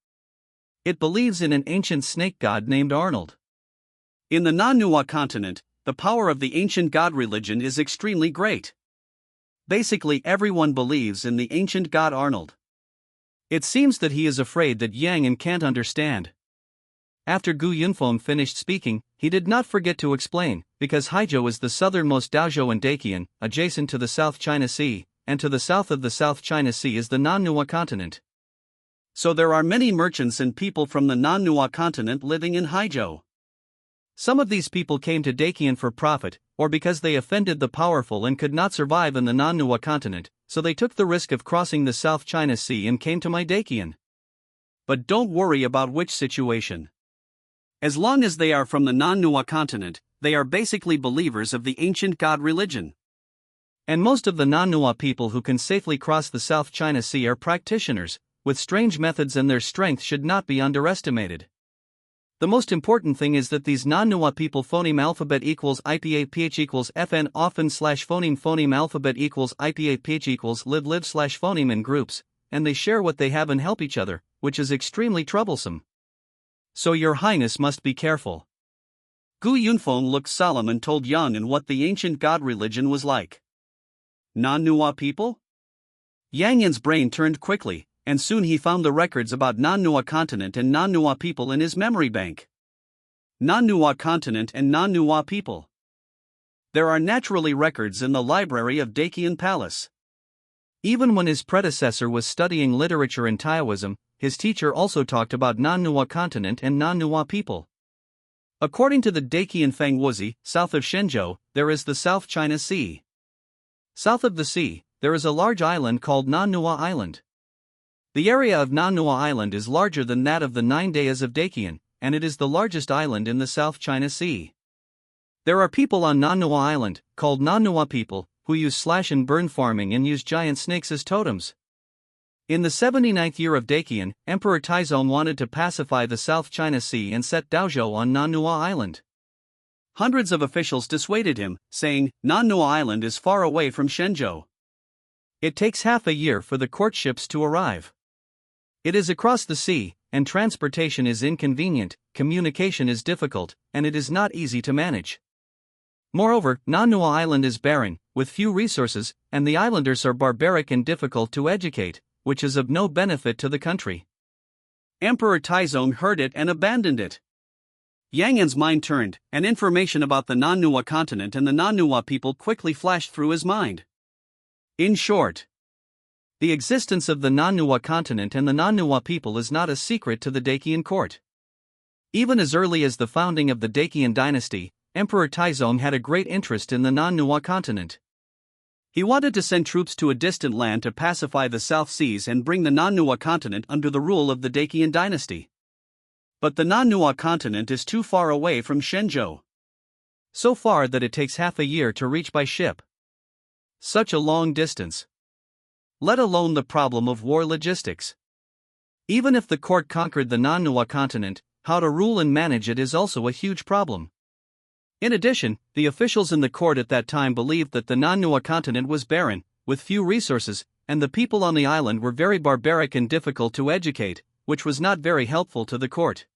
It believes in an ancient snake god named Arnold. In the Non-Nua continent, the power of the Ancient God Religion is extremely great. Basically, everyone believes in the ancient god Arnold. It seems that he is afraid that Yangon can't understand. After Gu Yunfeng finished speaking, he did not forget to explain, because Haizhou is the southernmost Daozhou in Dakian, adjacent to the South China Sea, and to the south of the South China Sea is the Non-Nua continent. So there are many merchants and people from the Non-Nua continent living in Haizhou. Some of these people came to Dakian for profit, or because they offended the powerful and could not survive in the Non-Nua continent, so they took the risk of crossing the South China Sea and came to my Dakian. But don't worry about which situation. As long as they are from the Non-Nua continent, they are basically believers of the Ancient God Religion. And most of the Non-Nua people who can safely cross the South China Sea are practitioners, with strange methods, and their strength should not be underestimated. The most important thing is that these Non-Nua people phoneme alphabet equals IPA equals FN often slash phoneme alphabet equals IPA equals live slash phoneme in groups, and they share what they have and help each other, which is extremely troublesome. So Your Highness must be careful. Gu Yunfeng looked solemn and told Yangon what the Ancient God Religion was like. Non-Nua people? Yangon's brain turned quickly, and soon he found the records about Non-Nua continent and Non-Nua people in his memory bank. Non-Nua continent and Non-Nua people. There are naturally records in the library of Dakian Palace. Even when his predecessor was studying literature in Taoism, his teacher also talked about Non-Nua continent and Non-Nua people. According to the Dakian Fengwuzi, south of Shenzhou, there is the South China Sea. South of the sea, there is a large island called Non-Nua Island. The area of Non-Nua Island is larger than that of the 9 Dayas of Dakian, and it is the largest island in the South China Sea. There are people on Non-Nua Island, called Non-Nua people, who use slash and burn farming and use giant snakes as totems. In the 79th year of Dakian, Emperor Taizong wanted to pacify the South China Sea and set Daozhou on Non-Nua Island. Hundreds of officials dissuaded him, saying, Non-Nua Island is far away from Shenzhou. It takes half a year for the court ships to arrive. It is across the sea, and transportation is inconvenient, communication is difficult, and it is not easy to manage. Moreover, Non-Nua Island is barren, with few resources, and the islanders are barbaric and difficult to educate, which is of no benefit to the country. Emperor Taizong heard it and abandoned it. Yangon's mind turned, and information about the Non-Nua continent and the Non-Nua people quickly flashed through his mind. In short, the existence of the Non-Nua continent and the Non-Nua people is not a secret to the Dakian court. Even as early as the founding of the Dacian dynasty, Emperor Taizong had a great interest in the non-Nua continent. He wanted to send troops to a distant land to pacify the South Seas and bring the non-Nua continent under the rule of the Dacian dynasty. But the non-Nua continent is too far away from Shenzhou. So far that it takes half a year to reach by ship. Such a long distance. Let alone the problem of war logistics. Even if the court conquered the non-Nua continent, how to rule and manage it is also a huge problem. In addition, the officials in the court at that time believed that the non-Nua continent was barren, with few resources, and the people on the island were very barbaric and difficult to educate, which was not very helpful to the court.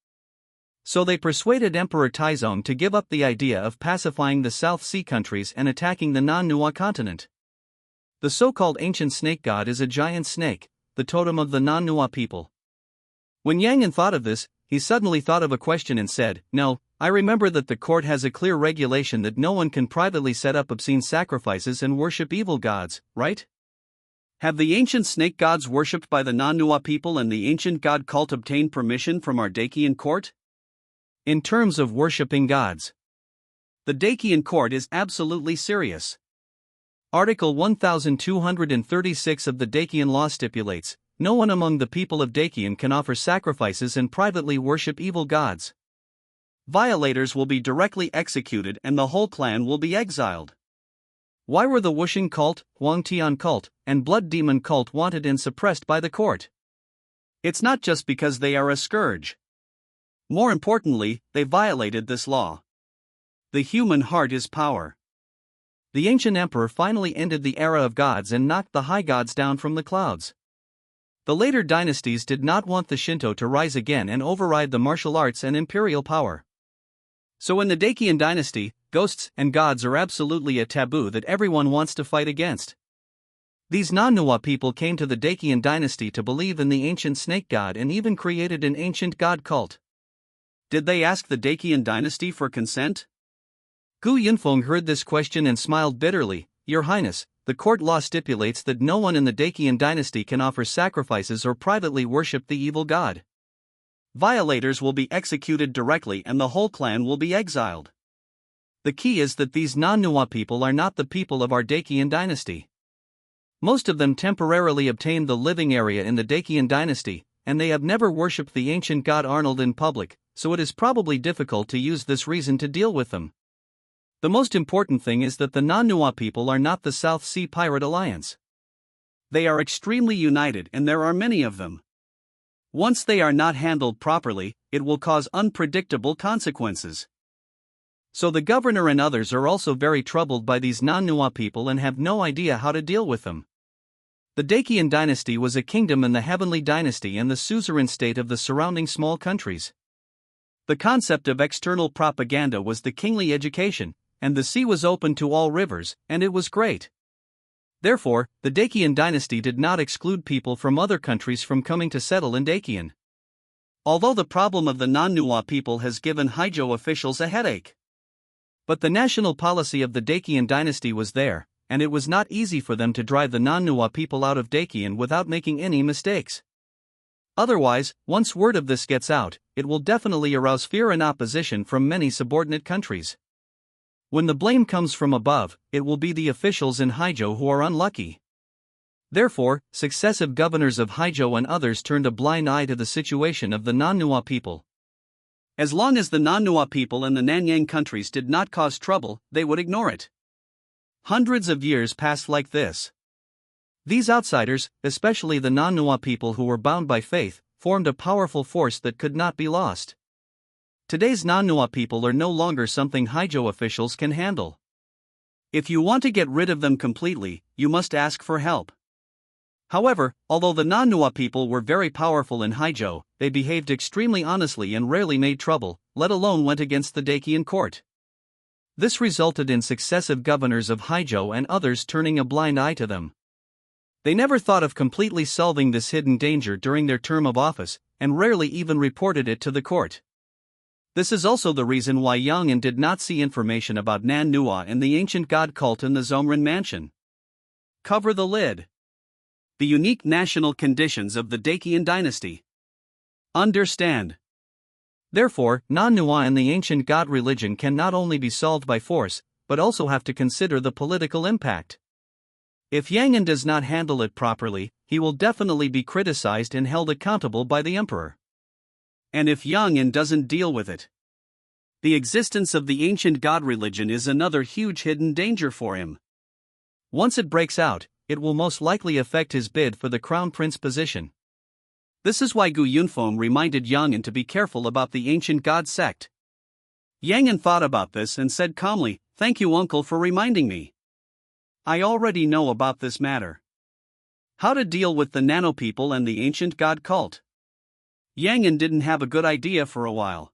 So they persuaded Emperor Taizong to give up the idea of pacifying the South Sea countries and attacking the non-Nua continent. The so-called ancient snake god is a giant snake, the totem of the non-Nua people. When Yang An thought of this, he suddenly thought of a question and said, "No, I remember that the court has a clear regulation that no one can privately set up obscene sacrifices and worship evil gods, right? Have the ancient snake gods worshipped by the non-Nua people and the ancient god cult obtained permission from our Dacian court?" In terms of worshipping gods, the Dacian court is absolutely serious. Article 1236 of the Dacian law stipulates, no one among the people of Dacian can offer sacrifices and privately worship evil gods. Violators will be directly executed and the whole clan will be exiled. Why were the Wuxing cult, Huangtian cult, and Blood Demon cult wanted and suppressed by the court? It's not just because they are a scourge. More importantly, they violated this law. The human heart is power. The ancient emperor finally ended the era of gods and knocked the high gods down from the clouds. The later dynasties did not want the Shinto to rise again and override the martial arts and imperial power. So in the Dacian dynasty, ghosts and gods are absolutely a taboo that everyone wants to fight against. These non-Nua people came to the Dacian dynasty to believe in the ancient snake god and even created an ancient god cult. Did they ask the Dacian dynasty for consent? Gu Yunfeng heard this question and smiled bitterly. "Your Highness, the court law stipulates that no one in the Dacian dynasty can offer sacrifices or privately worship the evil god. Violators will be executed directly and the whole clan will be exiled. The key is that these non-Nua people are not the people of our Dacian dynasty. Most of them temporarily obtained the living area in the Dacian dynasty, and they have never worshipped the ancient god Arnold in public, so it is probably difficult to use this reason to deal with them. The most important thing is that the non-Nua people are not the South Sea Pirate Alliance. They are extremely united and there are many of them. Once they are not handled properly, it will cause unpredictable consequences. So the governor and others are also very troubled by these non-Nua people and have no idea how to deal with them. The Dacian dynasty was a kingdom in the Heavenly Dynasty and the suzerain state of the surrounding small countries. The concept of external propaganda was the kingly education, and the sea was open to all rivers, and it was great. Therefore, the Dacian dynasty did not exclude people from other countries from coming to settle in Dacian. Although the problem of the non-Nua people has given Haizhou officials a headache. But the national policy of the Dacian dynasty was there, and it was not easy for them to drive the non-Nua people out of Dacian without making any mistakes. Otherwise, once word of this gets out, it will definitely arouse fear and opposition from many subordinate countries. When the blame comes from above, it will be the officials in Haizhou who are unlucky. Therefore, successive governors of Haizhou and others turned a blind eye to the situation of the non-Nua people. As long as the non-Nua people in the Nanyang countries did not cause trouble, they would ignore it. Hundreds of years passed like this. These outsiders, especially the non-Nua people who were bound by faith, formed a powerful force that could not be lost. Today's non-Nua people are no longer something Haizhou officials can handle. If you want to get rid of them completely, you must ask for help. However, although the non-Nua people were very powerful in Haizhou, they behaved extremely honestly and rarely made trouble, let alone went against the Dacian court. This resulted in successive governors of Haizhou and others turning a blind eye to them. They never thought of completely solving this hidden danger during their term of office, and rarely even reported it to the court. This is also the reason why Yang An did not see information about Nan Nua and the ancient god cult in the Zhongren mansion. Cover the lid. The unique national conditions of the Dacian dynasty. Understand. Therefore, non-Nua and the ancient god religion can not only be solved by force, but also have to consider the political impact. If Yangon does not handle it properly, he will definitely be criticized and held accountable by the emperor. And if Yangon doesn't deal with it, the existence of the ancient god religion is another huge hidden danger for him. Once it breaks out, it will most likely affect his bid for the crown prince position. This is why Gu Yunfeng reminded Yangon to be careful about the ancient god sect. Yangon thought about this and said calmly, "Thank you, uncle, for reminding me. I already know about this matter." How to deal with the nano people and the ancient god cult. Yangon didn't have a good idea for a while.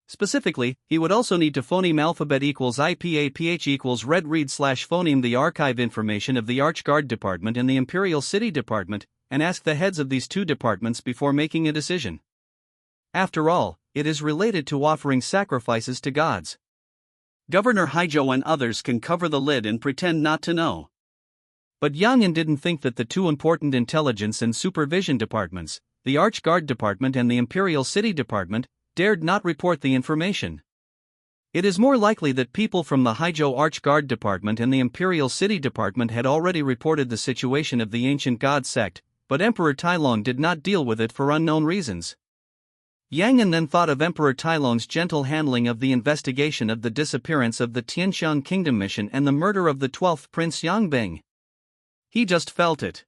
Specifically, he would also need to phoneme alphabet equals IPAPH equals red read slash phoneme the archive information of the Archguard Department and the Imperial City Department, and ask the heads of these two departments before making a decision. After all, it is related to offering sacrifices to gods. Governor Haijo and others can cover the lid and pretend not to know. But Yangon didn't think that the two important intelligence and supervision departments, the Archguard Department and the Imperial City Department, dared not report the information. It is more likely that people from the Haijo Archguard Department and the Imperial City Department had already reported the situation of the ancient god sect, but Emperor Tailong did not deal with it for unknown reasons. Yangon then thought of Emperor Tailong's gentle handling of the investigation of the disappearance of the Tianxiang Kingdom mission and the murder of the 12th Prince Yangbing. He just felt it.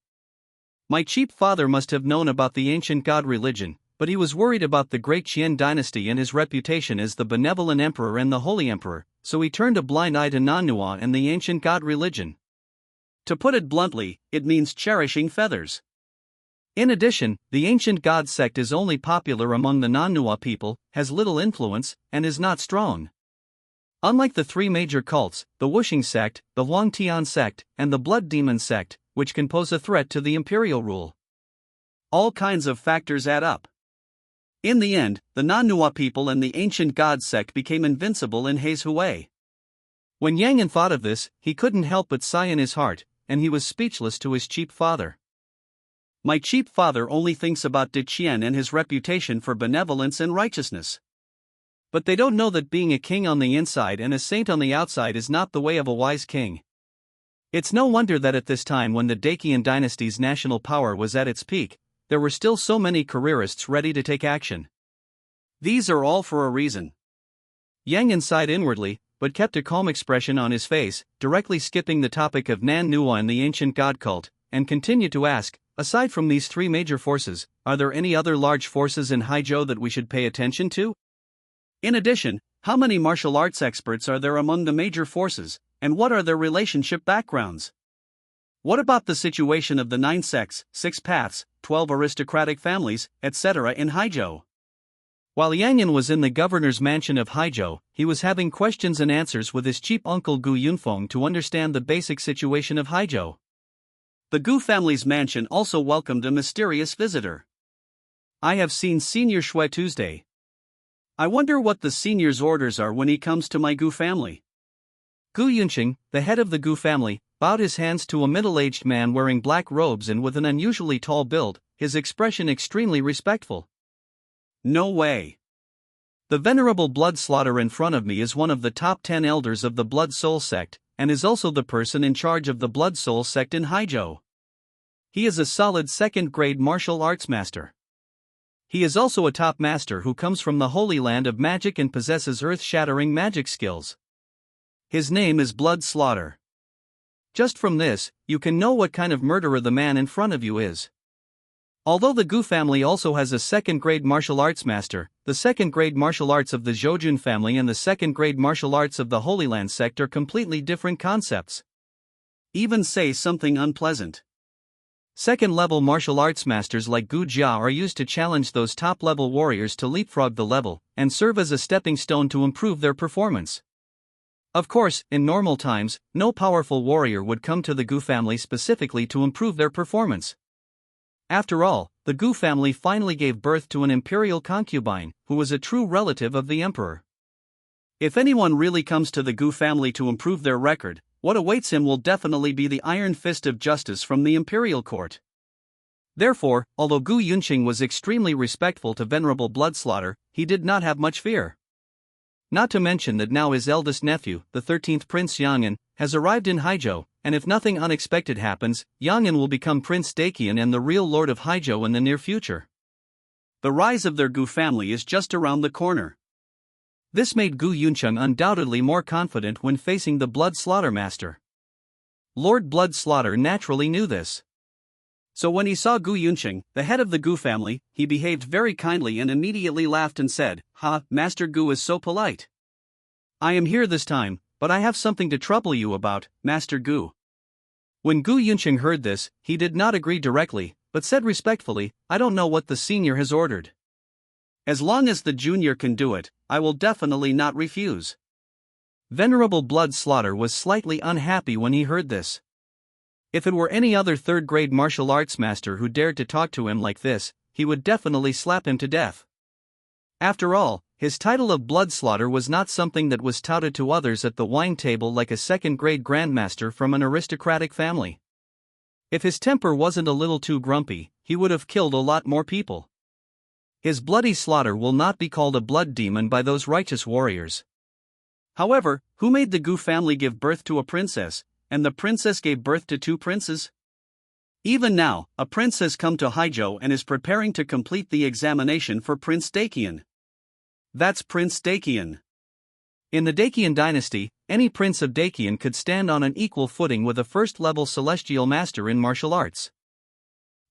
My cheap father must have known about the ancient god religion, but he was worried about the great Qian dynasty and his reputation as the benevolent emperor and the holy emperor, so he turned a blind eye to non-Nua and the ancient god religion. To put it bluntly, it means cherishing feathers. In addition, the ancient god sect is only popular among the non-Nua people, has little influence, and is not strong. Unlike the three major cults, the Wuxing sect, the Huangtian sect, and the Blood Demon sect, which can pose a threat to the imperial rule. All kinds of factors add up. In the end, the non-Nua people and the ancient god sect became invincible in Heizhui. When Yangon thought of this, he couldn't help but sigh in his heart, and he was speechless to his cheap father. My cheap father only thinks about De Qian and his reputation for benevolence and righteousness. But they don't know that being a king on the inside and a saint on the outside is not the way of a wise king. It's no wonder that at this time, when the Dacian dynasty's national power was at its peak, there were still so many careerists ready to take action. These are all for a reason. Yangon sighed inwardly, but kept a calm expression on his face, directly skipping the topic of non-Nua and the ancient god cult, and continued to ask, aside from these three major forces, are there any other large forces in Haijo that we should pay attention to? In addition, how many martial arts experts are there among the major forces, and what are their relationship backgrounds? What about the situation of the 9 sects, 6 paths, 12 aristocratic families, etc. in Haijo? While Yangon was in the governor's mansion of Haijo, he was having questions and answers with his cheap uncle Gu Yunfeng to understand the basic situation of Haijo. The Gu family's mansion also welcomed a mysterious visitor. I have seen Senior Shui Tuesday. I wonder what the senior's orders are when he comes to my Gu family. Gu Yunqing, the head of the Gu family, bowed his hands to a middle-aged man wearing black robes and with an unusually tall build, his expression extremely respectful. No way. The venerable blood slaughter in front of me is one of the top 10 elders of the Blood Soul sect, and is also the person in charge of the Blood Soul sect in Haijo. He is a solid second-grade martial arts master. He is also a top master who comes from the Holy Land of Magic and possesses earth-shattering magic skills. His name is Blood Slaughter. Just from this, you can know what kind of murderer the man in front of you is. Although the Gu family also has a second-grade martial arts master, the second-grade martial arts of the Zhoujun family and the second-grade martial arts of the Holy Land sect are completely different concepts. Even say something unpleasant. Second-level martial arts masters like Gu Jia are used to challenge those top-level warriors to leapfrog the level, and serve as a stepping stone to improve their performance. Of course, in normal times, no powerful warrior would come to the Gu family specifically to improve their performance. After all, the Gu family finally gave birth to an imperial concubine, who was a true relative of the emperor. If anyone really comes to the Gu family to improve their record, what awaits him will definitely be the iron fist of justice from the imperial court. Therefore, although Gu Yunqing was extremely respectful to Venerable Bloodslaughter, he did not have much fear. Not to mention that now his eldest nephew, the 13th Prince Yang'an, has arrived in Haizhou, and if nothing unexpected happens, Yang'an will become Prince Daqian and the real Lord of Haizhou in the near future. The rise of their Gu family is just around the corner. This made Gu Yunqing undoubtedly more confident when facing the Blood Slaughter Master. Lord Blood Slaughter naturally knew this. So when he saw Gu Yunqing, the head of the Gu family, he behaved very kindly and immediately laughed and said, "Ha, Master Gu is so polite. I am here this time, but I have something to trouble you about, Master Gu." When Gu Yunqing heard this, he did not agree directly, but said respectfully, "I don't know what the senior has ordered. As long as the junior can do it, I will definitely not refuse." Venerable Blood Slaughter was slightly unhappy when he heard this. If it were any other third-grade martial arts master who dared to talk to him like this, he would definitely slap him to death. After all, his title of Blood Slaughter was not something that was touted to others at the wine table like a second-grade grandmaster from an aristocratic family. If his temper wasn't a little too grumpy, he would have killed a lot more people. His bloody slaughter will not be called a blood demon by those righteous warriors. However, who made the Gu family give birth to a princess, and the princess gave birth to two princes? Even now, a prince has come to Haizhou and is preparing to complete the examination for Prince Daqian. That's Prince Daqian. In the Daqian dynasty, any prince of Daqian could stand on an equal footing with a first-level celestial master in martial arts.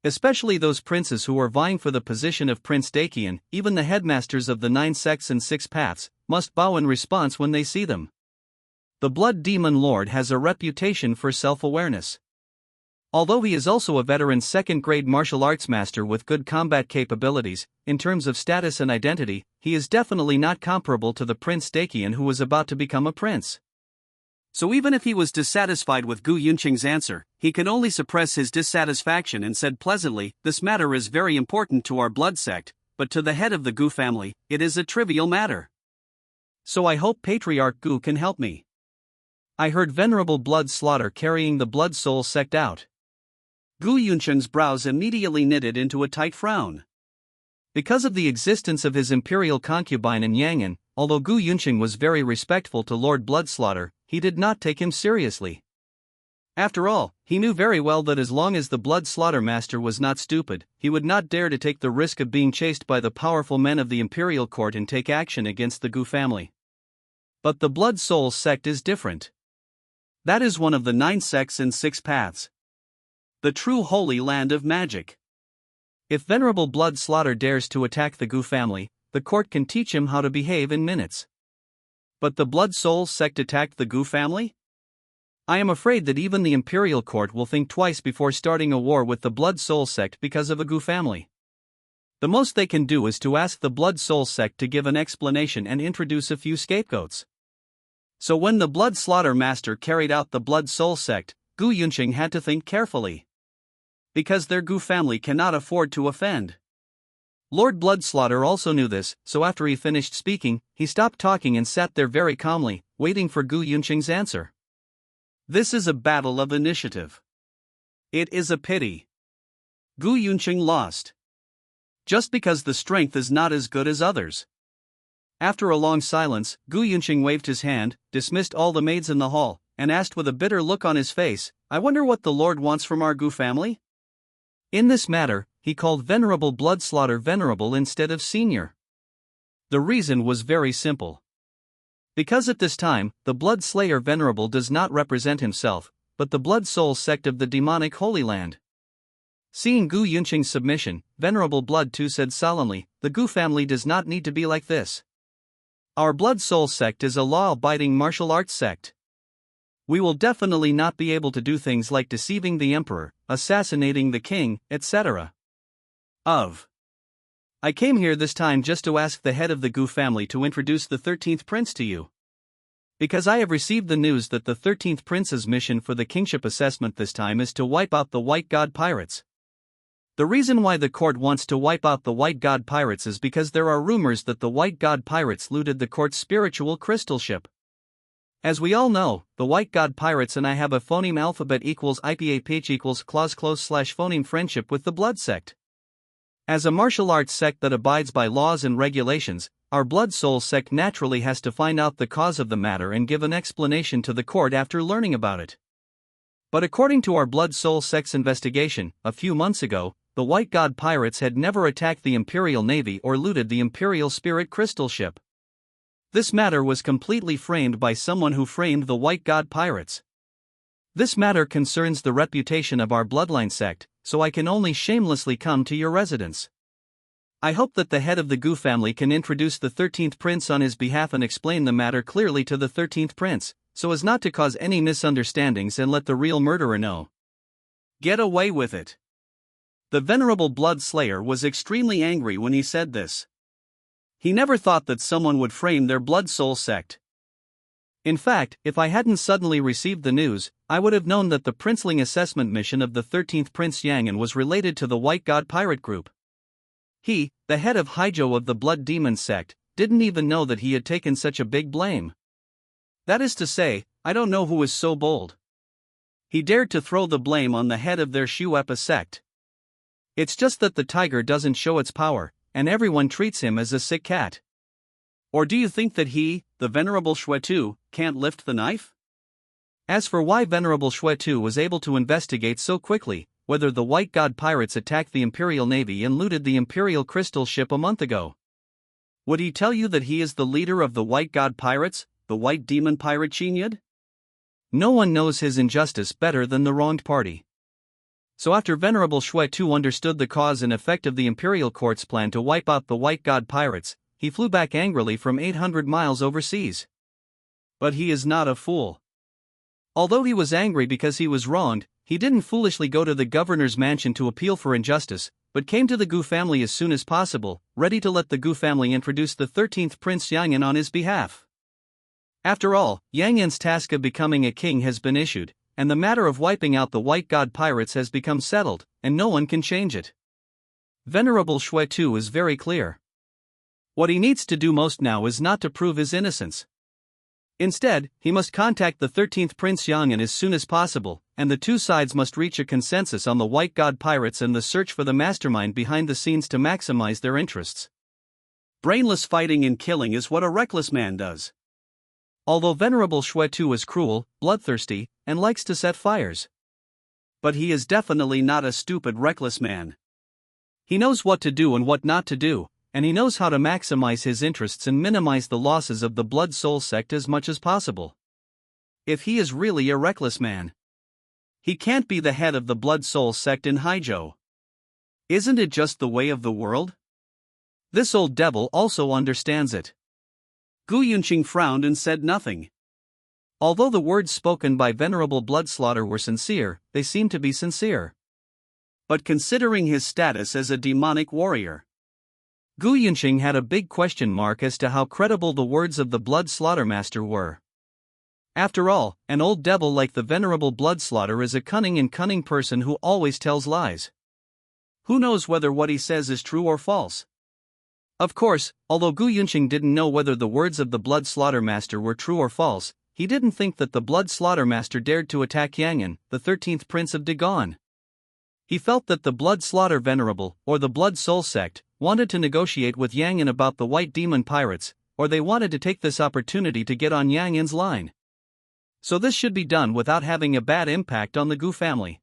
Especially those princes who are vying for the position of Prince Daqian, even the headmasters of the 9 sects and 6 paths, must bow in response when they see them. The Blood Demon Lord has a reputation for self-awareness. Although he is also a veteran second-grade martial arts master with good combat capabilities, in terms of status and identity, he is definitely not comparable to the Prince Daqian who was about to become a prince. So even if he was dissatisfied with Gu Yunqing's answer, he could only suppress his dissatisfaction and said pleasantly, "This matter is very important to our blood sect, but to the head of the Gu family, it is a trivial matter. So I hope Patriarch Gu can help me." I heard Venerable Blood Slaughter carrying the Blood Soul sect out. Gu Yunqing's brows immediately knitted into a tight frown. Because of the existence of his imperial concubine in Yang'an, although Gu Yunqing was very respectful to Lord Blood Slaughter, he did not take him seriously. After all, he knew very well that as long as the Blood Slaughter Master was not stupid, he would not dare to take the risk of being chased by the powerful men of the imperial court and take action against the Gu family. But the Blood Soul sect is different. That is one of the 9 sects and 6 paths. The true holy land of magic. If Venerable Blood Slaughter dares to attack the Gu family, the court can teach him how to behave in minutes. But the Blood Soul sect attacked the Gu family? I am afraid that even the imperial court will think twice before starting a war with the Blood Soul sect because of a Gu family. The most they can do is to ask the Blood Soul sect to give an explanation and introduce a few scapegoats. So when the Blood Slaughter Master carried out the Blood Soul sect, Gu Yunqing had to think carefully. Because their Gu family cannot afford to offend. Lord Blood Slaughter also knew this, so after he finished speaking, he stopped talking and sat there very calmly, waiting for Gu Yunqing's answer. This is a battle of initiative. It is a pity. Gu Yunqing lost. Just because the strength is not as good as others. After a long silence, Gu Yunqing waved his hand, dismissed all the maids in the hall, and asked with a bitter look on his face, "I wonder what the Lord wants from our Gu family?" In this matter, he called Venerable Blood Slaughter Venerable instead of Senior. The reason was very simple. Because at this time, the Blood Slayer Venerable does not represent himself, but the Blood Soul sect of the demonic Holy Land. Seeing Gu Yunqing's submission, Venerable Blood too said solemnly, "The Gu family does not need to be like this. Our Blood Soul sect is a law-abiding martial arts sect. We will definitely not be able to do things like deceiving the emperor, assassinating the king, etc. I came here this time just to ask the head of the Gu family to introduce the 13th prince to you. Because I have received the news that the 13th prince's mission for the kingship assessment this time is to wipe out the White God pirates. The reason why the court wants to wipe out the White God pirates is because there are rumors that the White God pirates looted the court's spiritual crystal ship. As we all know, the White God Pirates and I have a phoneme alphabet equals IPAPH equals clause close slash phoneme friendship with the Blood Sect. As a martial arts sect that abides by laws and regulations, our Blood Soul sect naturally has to find out the cause of the matter and give an explanation to the court after learning about it. But according to our Blood Soul sect's investigation, a few months ago, the White God Pirates had never attacked the Imperial Navy or looted the Imperial Spirit Crystal ship. This matter was completely framed by someone who framed the White God Pirates. This matter concerns the reputation of our bloodline sect, so I can only shamelessly come to your residence. I hope that the head of the Gu family can introduce the 13th Prince on his behalf and explain the matter clearly to the 13th Prince, so as not to cause any misunderstandings and let the real murderer know. Get away with it. The venerable Blood Slayer was extremely angry when he said this. He never thought that someone would frame their Blood Soul sect. In fact, if I hadn't suddenly received the news, I would have known that the princeling assessment mission of the 13th Prince Yangan was related to the White God Pirate group. He, the head of Haijo of the Blood Demon sect, didn't even know that he had taken such a big blame. That is to say, I don't know who is so bold. He dared to throw the blame on the head of their Shuepa sect. It's just that the tiger doesn't show its power, and everyone treats him as a sick cat. Or do you think that he, the Venerable Shuetu, can't lift the knife? As for why Venerable Shuetu was able to investigate so quickly, whether the White God Pirates attacked the Imperial Navy and looted the Imperial Crystal ship a month ago, would he tell you that he is the leader of the White God Pirates, the White Demon Pirate Chinyad? No one knows his injustice better than the wronged party. So after Venerable Shuetu understood the cause and effect of the Imperial Court's plan to wipe out the White God Pirates, he flew back angrily from 800 miles overseas. But he is not a fool. Although he was angry because he was wronged, he didn't foolishly go to the governor's mansion to appeal for injustice, but came to the Gu family as soon as possible, ready to let the Gu family introduce the 13th Prince Yangan on his behalf. After all, Yangan's task of becoming a king has been issued, and the matter of wiping out the White God Pirates has become settled, and no one can change it. Venerable Shuetu is very clear. What he needs to do most now is not to prove his innocence. Instead, he must contact the 13th Prince Yangan as soon as possible, and the two sides must reach a consensus on the White God Pirates and the search for the mastermind behind the scenes to maximize their interests. Brainless fighting and killing is what a reckless man does. Although Venerable Shuetu is cruel, bloodthirsty, and likes to set fires. But he is definitely not a stupid, reckless man. He knows what to do and what not to do, and he knows how to maximize his interests and minimize the losses of the Blood Soul sect as much as possible. If he is really a reckless man, he can't be the head of the Blood Soul sect in Haijo. Isn't it just the way of the world? This old devil also understands it. Gu Yunqing frowned and said nothing. Although the words spoken by Venerable Bloodslaughter were sincere, they seemed to be sincere. But considering his status as a demonic warrior, Gu Yunqing had a big question mark as to how credible the words of the Blood Slaughtermaster were. After all, an old devil like the Venerable Bloodslaughter is a cunning person who always tells lies. Who knows whether what he says is true or false? Of course, although Gu Yunqing didn't know whether the words of the Blood Slaughtermaster were true or false, he didn't think that the Blood Slaughtermaster dared to attack Yangan, the 13th Prince of Dagon. He felt that the Blood Slaughter Venerable, or the Blood Soul sect, wanted to negotiate with Yangan about the White Demon Pirates, or they wanted to take this opportunity to get on Yangan's line. So this should be done without having a bad impact on the Gu family.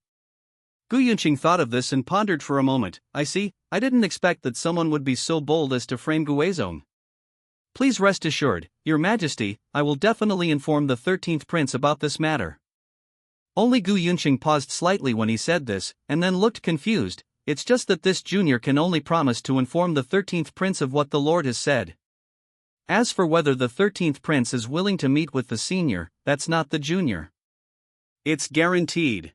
Gu Yunqing thought of this and pondered for a moment. I see, I didn't expect that someone would be so bold as to frame Guizong. Please rest assured, Your Majesty, I will definitely inform the 13th Prince about this matter. Only Gu Yunqing paused slightly when he said this, and then looked confused. It's just that this junior can only promise to inform the 13th Prince of what the Lord has said. As for whether the 13th Prince is willing to meet with the senior, that's not the junior. It's guaranteed.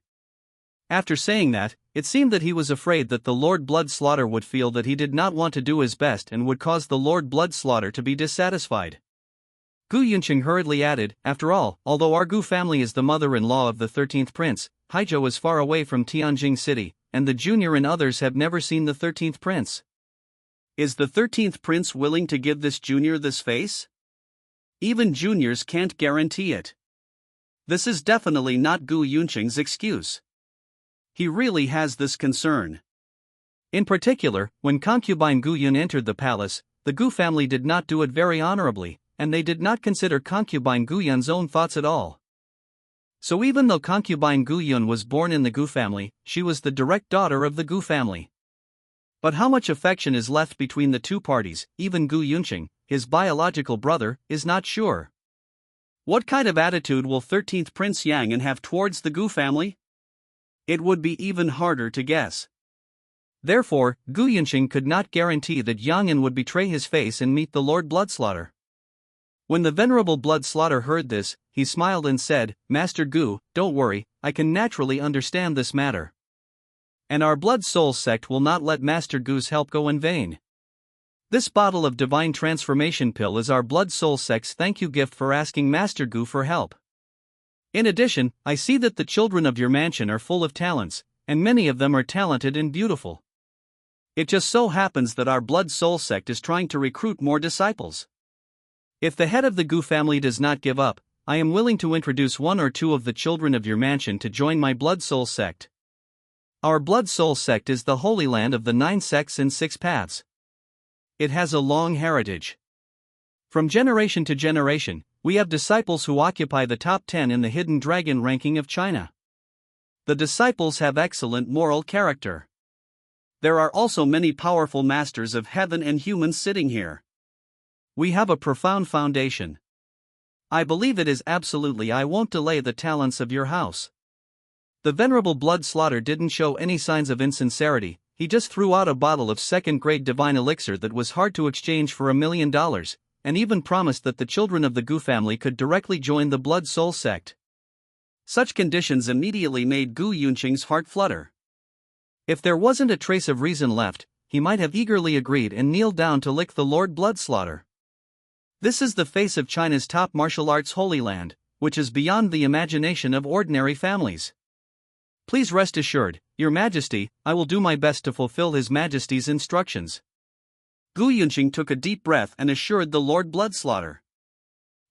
After saying that, it seemed that he was afraid that the Lord Bloodslaughter would feel that he did not want to do his best and would cause the Lord Bloodslaughter to be dissatisfied. Gu Yunqing hurriedly added, after all, although our Gu family is the mother-in-law of the 13th Prince, Haijo is far away from Tianjing City, and the junior and others have never seen the 13th Prince. Is the 13th Prince willing to give this junior this face? Even juniors can't guarantee it. This is definitely not Gu Yunqing's excuse. He really has this concern. In particular, when concubine Gu Yun entered the palace, the Gu family did not do it very honorably, and they did not consider concubine Gu Yun's own thoughts at all. So even though concubine Gu Yun was born in the Gu family, she was the direct daughter of the Gu family. But how much affection is left between the two parties, even Gu Yunqing, his biological brother, is not sure. What kind of attitude will 13th Prince Yang'an have towards the Gu family? It would be even harder to guess. Therefore, Gu Yunqing could not guarantee that Yang'an would betray his face and meet the Lord Bloodslaughter. When the venerable Bloodslaughter heard this, he smiled and said, "Master Gu, don't worry, I can naturally understand this matter. And our Blood Soul sect will not let Master Gu's help go in vain. This bottle of divine transformation pill is our Blood Soul sect's thank you gift for asking Master Gu for help. In addition, I see that the children of your mansion are full of talents, and many of them are talented and beautiful. It just so happens that our Blood Soul sect is trying to recruit more disciples. If the head of the Gu family does not give up, I am willing to introduce one or two of the children of your mansion to join my Blood Soul sect. Our Blood Soul sect is the holy land of the 9 sects and 6 paths. It has a long heritage. From generation to generation, we have disciples who occupy the top 10 in the Hidden Dragon ranking of China. The disciples have excellent moral character. There are also many powerful masters of heaven and humans sitting here. We have a profound foundation. I believe it is absolutely I won't delay the talents of your house." The venerable Bloodslaughter didn't show any signs of insincerity, he just threw out a bottle of second-grade divine elixir that was hard to exchange for $1 million, and even promised that the children of the Gu family could directly join the Blood Soul sect. Such conditions immediately made Gu Yunqing's heart flutter. If there wasn't a trace of reason left, he might have eagerly agreed and kneeled down to lick the Lord Bloodslaughter. This is the face of China's top martial arts holy land, which is beyond the imagination of ordinary families. Please rest assured, Your Majesty, I will do my best to fulfill His Majesty's instructions. Gu Yunqing took a deep breath and assured the Lord Bloodslaughter.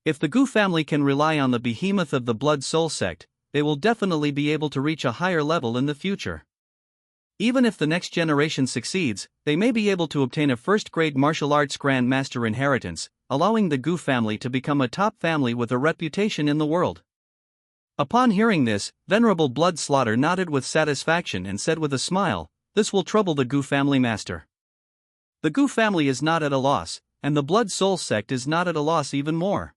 If the Gu family can rely on the behemoth of the Blood Soul sect, they will definitely be able to reach a higher level in the future. Even if the next generation succeeds, they may be able to obtain a first-grade martial arts Grand Master inheritance, allowing the Gu family to become a top family with a reputation in the world. Upon hearing this, Venerable Bloodslaughter nodded with satisfaction and said with a smile, "This will trouble the Gu family master." The Gu family is not at a loss, and the Blood Soul sect is not at a loss even more.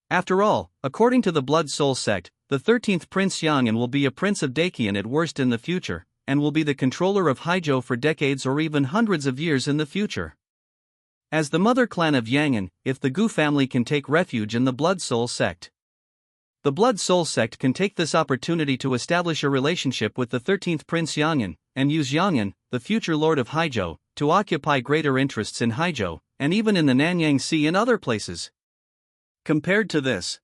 After all, according to the Blood Soul sect, the 13th Prince Yang'an will be a prince of Daqian at worst in the future, and will be the controller of Haizhou for decades or even hundreds of years in the future. As the mother clan of Yang'an, if the Gu family can take refuge in the Blood Soul sect, the Blood Soul sect can take this opportunity to establish a relationship with the 13th Prince Yang'an, and use Yang'an, the future lord of Haizhou, to occupy greater interests in Haizhou, and even in the Nanyang Sea and other places. Compared to this,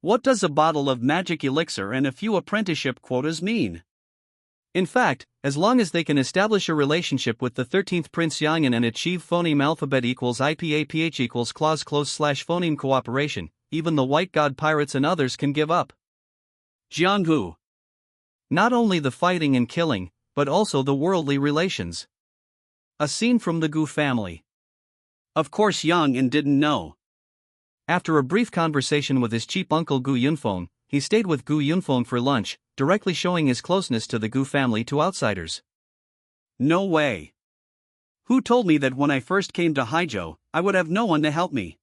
what does a bottle of magic elixir and a few apprenticeship quotas mean? In fact, as long as they can establish a relationship with the 13th Prince Yang'an and achieve phoneme alphabet equals IPAPH equals clause close / phoneme cooperation, even the White God pirates and others can give up. Jianghu. Not only the fighting and killing, but also the worldly relations. A scene from the Gu family. Of course Yang'an didn't know. After a brief conversation with his cheap uncle Gu Yunfeng, he stayed with Gu Yunfeng for lunch, directly showing his closeness to the Gu family to outsiders. No way. Who told me that when I first came to Haizhou, I would have no one to help me?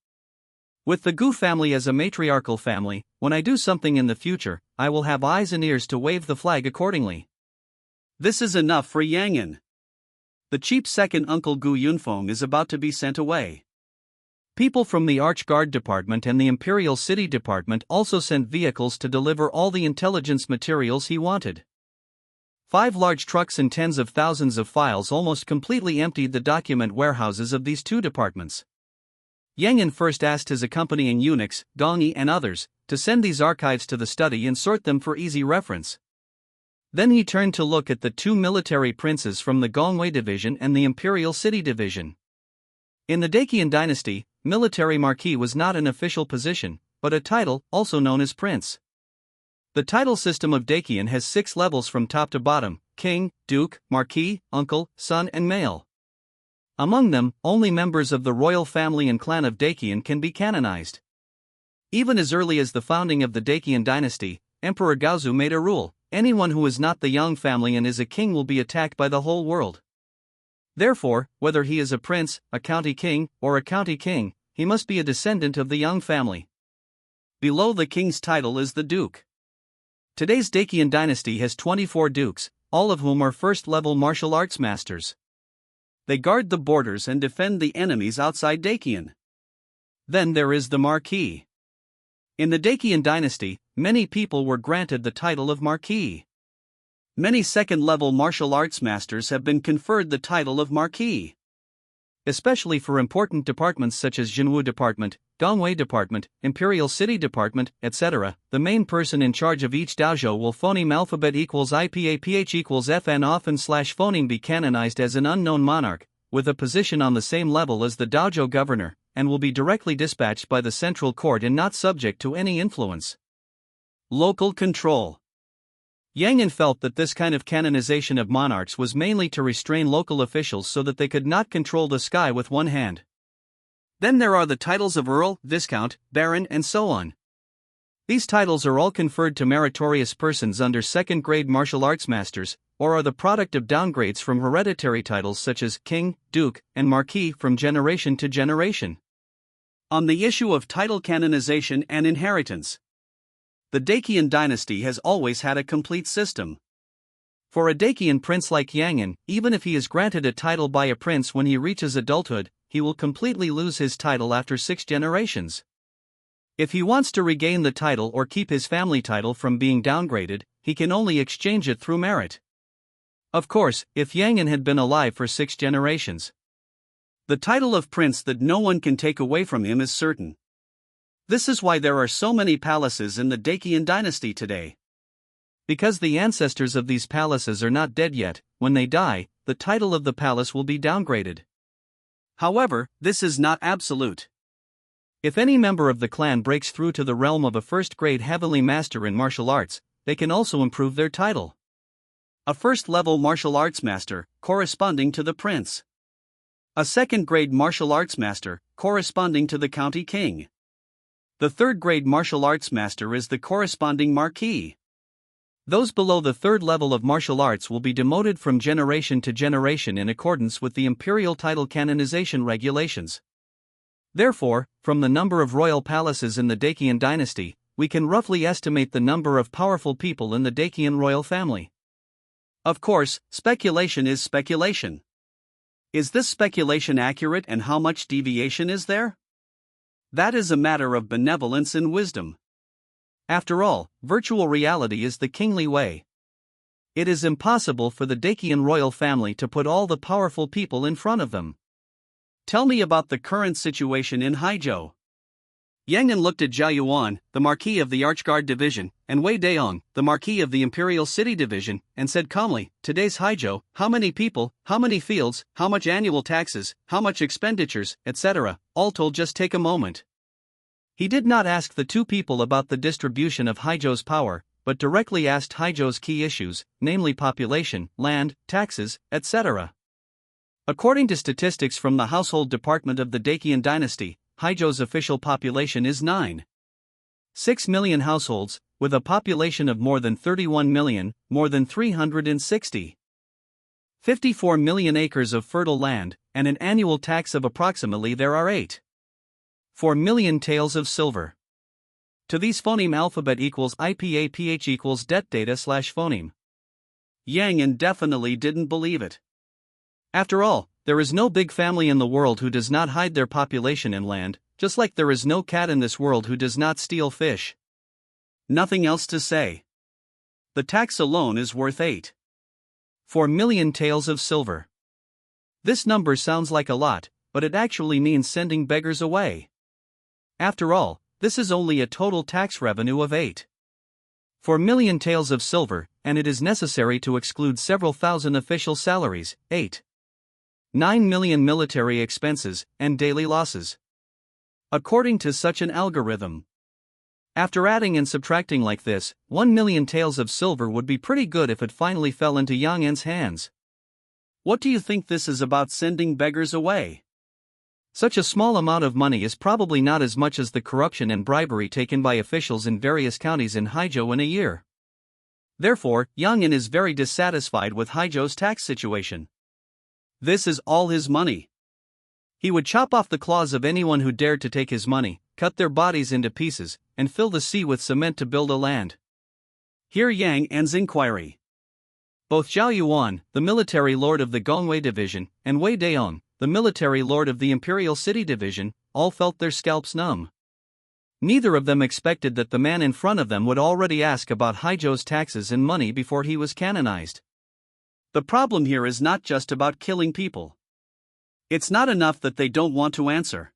With the Gu family as a matriarchal family, when I do something in the future, I will have eyes and ears to wave the flag accordingly. This is enough for Yang'an. The cheap second uncle Gu Yunfeng is about to be sent away. People from the Arch Guard Department and the Imperial City Department also sent vehicles to deliver all the intelligence materials he wanted. 5 large trucks and tens of thousands of files almost completely emptied the document warehouses of these 2 departments. Yang'an first asked his accompanying eunuchs, Gongyi and others, to send these archives to the study and sort them for easy reference. Then he turned to look at the 2 military princes from the Gongwei Division and the Imperial City Division. In the Daqian dynasty, military marquis was not an official position, but a title, also known as prince. The title system of Dakian has 6 levels from top to bottom: king, duke, marquis, uncle, son, and male. Among them, only members of the royal family and clan of Dakian can be canonized. Even as early as the founding of the Dakian dynasty, Emperor Gaozu made a rule: anyone who is not the Yang family and is a king will be attacked by the whole world. Therefore, whether he is a prince, a county king, or a county king, he must be a descendant of the Yang family. Below the king's title is the duke. Today's Dakian dynasty has 24 dukes, all of whom are first-level martial arts masters. They guard the borders and defend the enemies outside Dakian. Then there is the marquis. In the Dakian dynasty, many people were granted the title of marquis. Many second-level martial arts masters have been conferred the title of marquis. Especially for important departments such as Jinwu Department, Gongwei Department, Imperial City Department, etc., the main person in charge of each dojo will phoneme alphabet equals IPAPH equals FN often / phoneme be canonized as an unknown monarch, with a position on the same level as the dojo governor, and will be directly dispatched by the central court and not subject to any influence. Local control. Yang felt that this kind of canonization of monarchs was mainly to restrain local officials so that they could not control the sky with one hand. Then there are the titles of Earl, Viscount, Baron, and so on. These titles are all conferred to meritorious persons under second-grade martial arts masters, or are the product of downgrades from hereditary titles such as King, Duke, and Marquis from generation to generation. On the issue of title canonization and inheritance, the Dakian dynasty has always had a complete system. For a Dakian prince like Yangan, even if he is granted a title by a prince when he reaches adulthood, he will completely lose his title after 6 generations. If he wants to regain the title or keep his family title from being downgraded, he can only exchange it through merit. Of course, if Yangan had been alive for 6 generations, the title of prince that no one can take away from him is certain. This is why there are so many palaces in the Dakian dynasty today. Because the ancestors of these palaces are not dead yet, when they die, the title of the palace will be downgraded. However, this is not absolute. If any member of the clan breaks through to the realm of a first-grade heavenly master in martial arts, they can also improve their title. A first-level martial arts master, corresponding to the prince. A second-grade martial arts master, corresponding to the county king. The third-grade martial arts master is the corresponding marquis. Those below the third level of martial arts will be demoted from generation to generation in accordance with the imperial title canonization regulations. Therefore, from the number of royal palaces in the Dakian dynasty, we can roughly estimate the number of powerful people in the Dakian royal family. Of course, speculation is speculation. Is this speculation accurate, and how much deviation is there? That is a matter of benevolence and wisdom. After all, virtual reality is the kingly way. It is impossible for the Dakian royal family to put all the powerful people in front of them. Tell me about the current situation in Haizhou. Yangan looked at Zhao Yuan, the Marquis of the Archguard Division, and Wei Daong, the Marquis of the Imperial City Division, and said calmly, "Today's Haizhou, how many people, how many fields, how much annual taxes, how much expenditures, etc., all told just take a moment." He did not ask the two people about the distribution of Haizhou's power, but directly asked Haizhou's key issues, namely population, land, taxes, etc. According to statistics from the Household Department of the Dakian dynasty, Haizhou's official population is 9.6 million households, with a population of more than 31 million, more than 354 million acres of fertile land, and an annual tax of approximately there are 8.4 million taels of silver. To these phoneme alphabet equals IPAPH equals det data / phoneme. Yangan definitely didn't believe it. After all, there is no big family in the world who does not hide their population in land, just like there is no cat in this world who does not steal fish. Nothing else to say. The tax alone is worth 8.4 million taels of silver. This number sounds like a lot, but it actually means sending beggars away. After all, this is only a total tax revenue of 8.4 million taels of silver, and it is necessary to exclude several thousand official salaries, 8.9 million military expenses, and daily losses. According to such an algorithm, After adding and subtracting like this, 1,000,000 taels of silver would be pretty good if it finally fell into Yang En's hands. What do you think this is about sending beggars away? Such a small amount of money is probably not as much as the corruption and bribery taken by officials in various counties in Haizhou in a year. Therefore, Yang En is very dissatisfied with Haizhou's tax situation. This is all his money. He would chop off the claws of anyone who dared to take his money, cut their bodies into pieces, and fill the sea with cement to build a land. Hear Yang En's inquiry. Both Zhao Yuan, the military lord of the Gongwei division, and Wei Daong, the military lord of the Imperial City division, all felt their scalps numb. Neither of them expected that the man in front of them would already ask about Haizhou's taxes and money before he was canonized. The problem here is not just about killing people. It's not enough that they don't want to answer.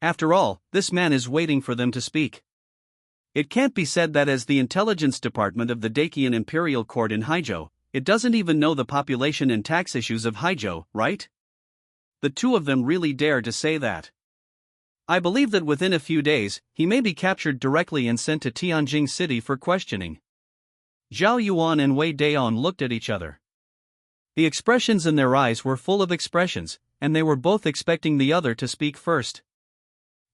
After all, this man is waiting for them to speak. It can't be said that as the intelligence department of the Dacian Imperial Court in Haizhou, it doesn't even know the population and tax issues of Haizhou, right? The two of them really dare to say that. I believe that within a few days, he may be captured directly and sent to Tianjing City for questioning. Zhao Yuan and Wei Daong looked at each other. The expressions in their eyes were full of expressions, and they were both expecting the other to speak first.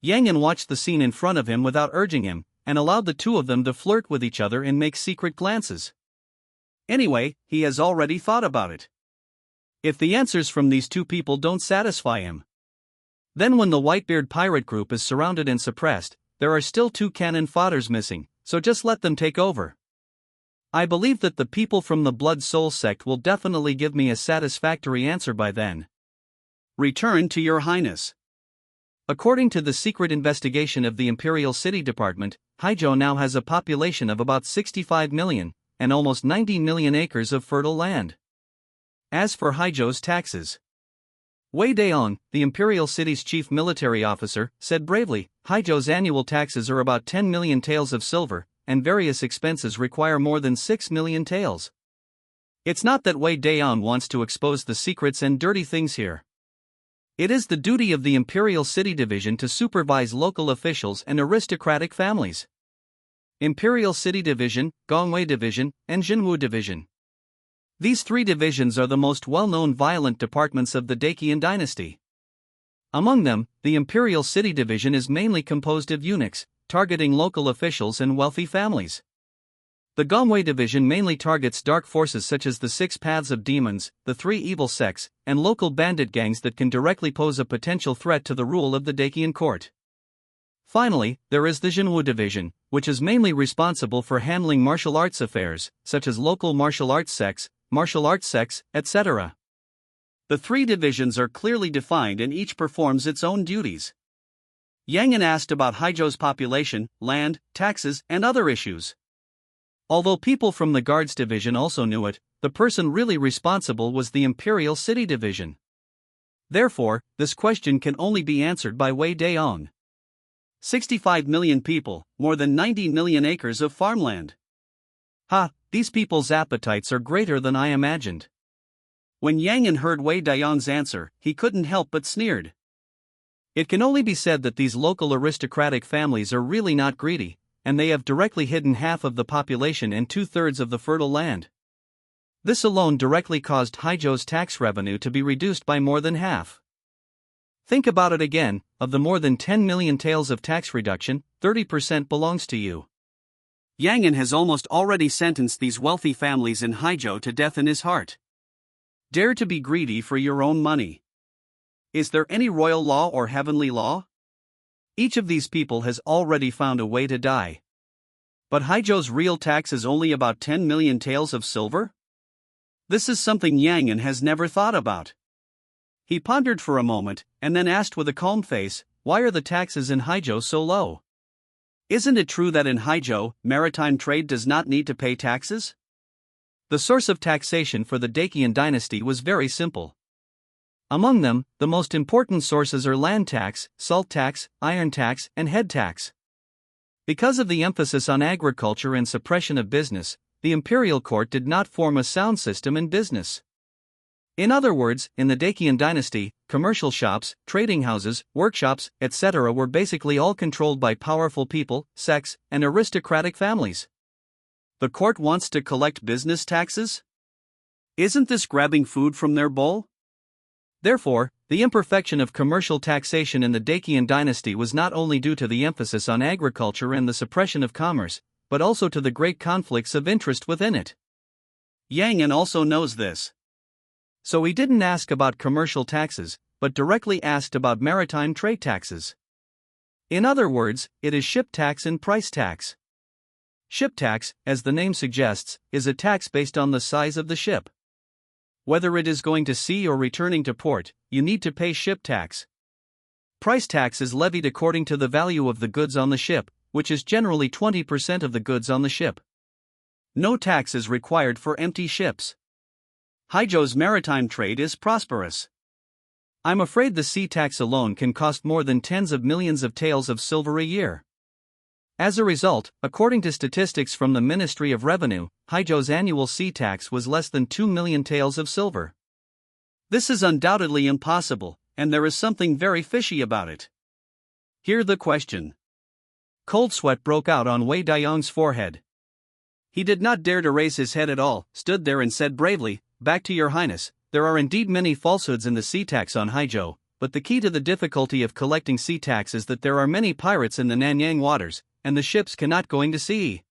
Yang En watched the scene in front of him without urging him, and allowed the two of them to flirt with each other and make secret glances. Anyway, he has already thought about it. If the answers from these two people don't satisfy him, then when the Whitebeard pirate group is surrounded and suppressed, there are still two cannon fodders missing, so just let them take over. I believe that the people from the Blood Soul sect will definitely give me a satisfactory answer by then. Return to your highness. According to the secret investigation of the Imperial City Department, Haizhou now has a population of about 65 million, and almost 90 million acres of fertile land. As for Haizhou's taxes, Wei Daong, the Imperial City's chief military officer, said bravely, Haizhou's annual taxes are about 10 million taels of silver, and various expenses require more than 6 million taels. It's not that Wei Daong wants to expose the secrets and dirty things here. It is the duty of the Imperial City Division to supervise local officials and aristocratic families. Imperial City Division, Gongwei Division, and Jinwu Division. These three divisions are the most well-known violent departments of the Dacian dynasty. Among them, the Imperial City Division is mainly composed of eunuchs, targeting local officials and wealthy families. The Gongwei Division mainly targets dark forces such as the Six Paths of Demons, the Three Evil Sects, and local bandit gangs that can directly pose a potential threat to the rule of the Dacian court. Finally, there is the Jinwu Division, which is mainly responsible for handling martial arts affairs, such as local martial arts sects, etc. The three divisions are clearly defined and each performs its own duties. Yang En asked about Haizhou's population, land, taxes, and other issues. Although people from the Guards Division also knew it, the person really responsible was the Imperial City Division. Therefore, this question can only be answered by Wei Daong. 65 million people, more than 90 million acres of farmland. These people's appetites are greater than I imagined. When Yang En heard Wei Daong's answer, he couldn't help but sneered. It can only be said that these local aristocratic families are really not greedy, and they have directly hidden half of the population and 2/3 of the fertile land. This alone directly caused Haizhou's tax revenue to be reduced by more than half. Think about it again, of the more than 10 million taels of tax reduction, 30% belongs to you. Yang En has almost already sentenced these wealthy families in Haizhou to death in his heart. Dare to be greedy for your own money. Is there any royal law or heavenly law? Each of these people has already found a way to die. But Haizhou's real tax is only about 10 million taels of silver? This is something Yang En has never thought about. He pondered for a moment, and then asked with a calm face, why are the taxes in Haizhou so low? Isn't it true that in Haizhou, maritime trade does not need to pay taxes? The source of taxation for the Dacian dynasty was very simple. Among them, the most important sources are land tax, salt tax, iron tax, and head tax. Because of the emphasis on agriculture and suppression of business, the imperial court did not form a sound system in business. In other words, in the Dacian dynasty, commercial shops, trading houses, workshops, etc. were basically all controlled by powerful people, sects, and aristocratic families. The court wants to collect business taxes? Isn't this grabbing food from their bowl? Therefore, the imperfection of commercial taxation in the Dacian dynasty was not only due to the emphasis on agriculture and the suppression of commerce, but also to the great conflicts of interest within it. Yang An also knows this. So he didn't ask about commercial taxes, but directly asked about maritime trade taxes. In other words, it is ship tax and price tax. Ship tax, as the name suggests, is a tax based on the size of the ship. Whether it is going to sea or returning to port, you need to pay ship tax. Price tax is levied according to the value of the goods on the ship, which is generally 20% of the goods on the ship. No tax is required for empty ships. Haijo's maritime trade is prosperous. I'm afraid the sea tax alone can cost more than tens of millions of taels of silver a year. As a result, according to statistics from the Ministry of Revenue, Haijo's annual sea tax was less than 2 million taels of silver. This is undoubtedly impossible, and there is something very fishy about it. Hear the question. Cold sweat broke out on Wei Daiyong's forehead. He did not dare to raise his head at all, stood there and said bravely, "Back to your highness, there are indeed many falsehoods in the sea tax on Haijo, but the key to the difficulty of collecting sea tax is that there are many pirates in the Nanyang waters, and the ships cannot going to sea."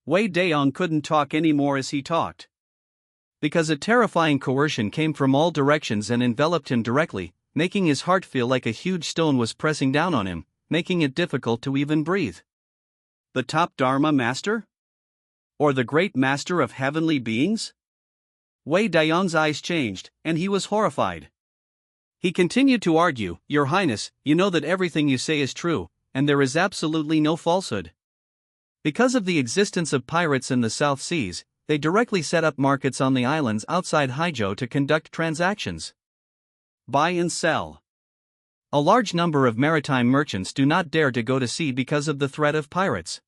Wei Daiyong couldn't talk any more as he talked. Because a terrifying coercion came from all directions and enveloped him directly, making his heart feel like a huge stone was pressing down on him, making it difficult to even breathe. The top Dharma master? Or the great master of heavenly beings? Wei Daiyong's eyes changed, and he was horrified. He continued to argue, "Your Highness, you know that everything you say is true, and there is absolutely no falsehood. Because of the existence of pirates in the South Seas, they directly set up markets on the islands outside Haijo to conduct transactions. Buy and sell. A large number of maritime merchants do not dare to go to sea because of the threat of pirates.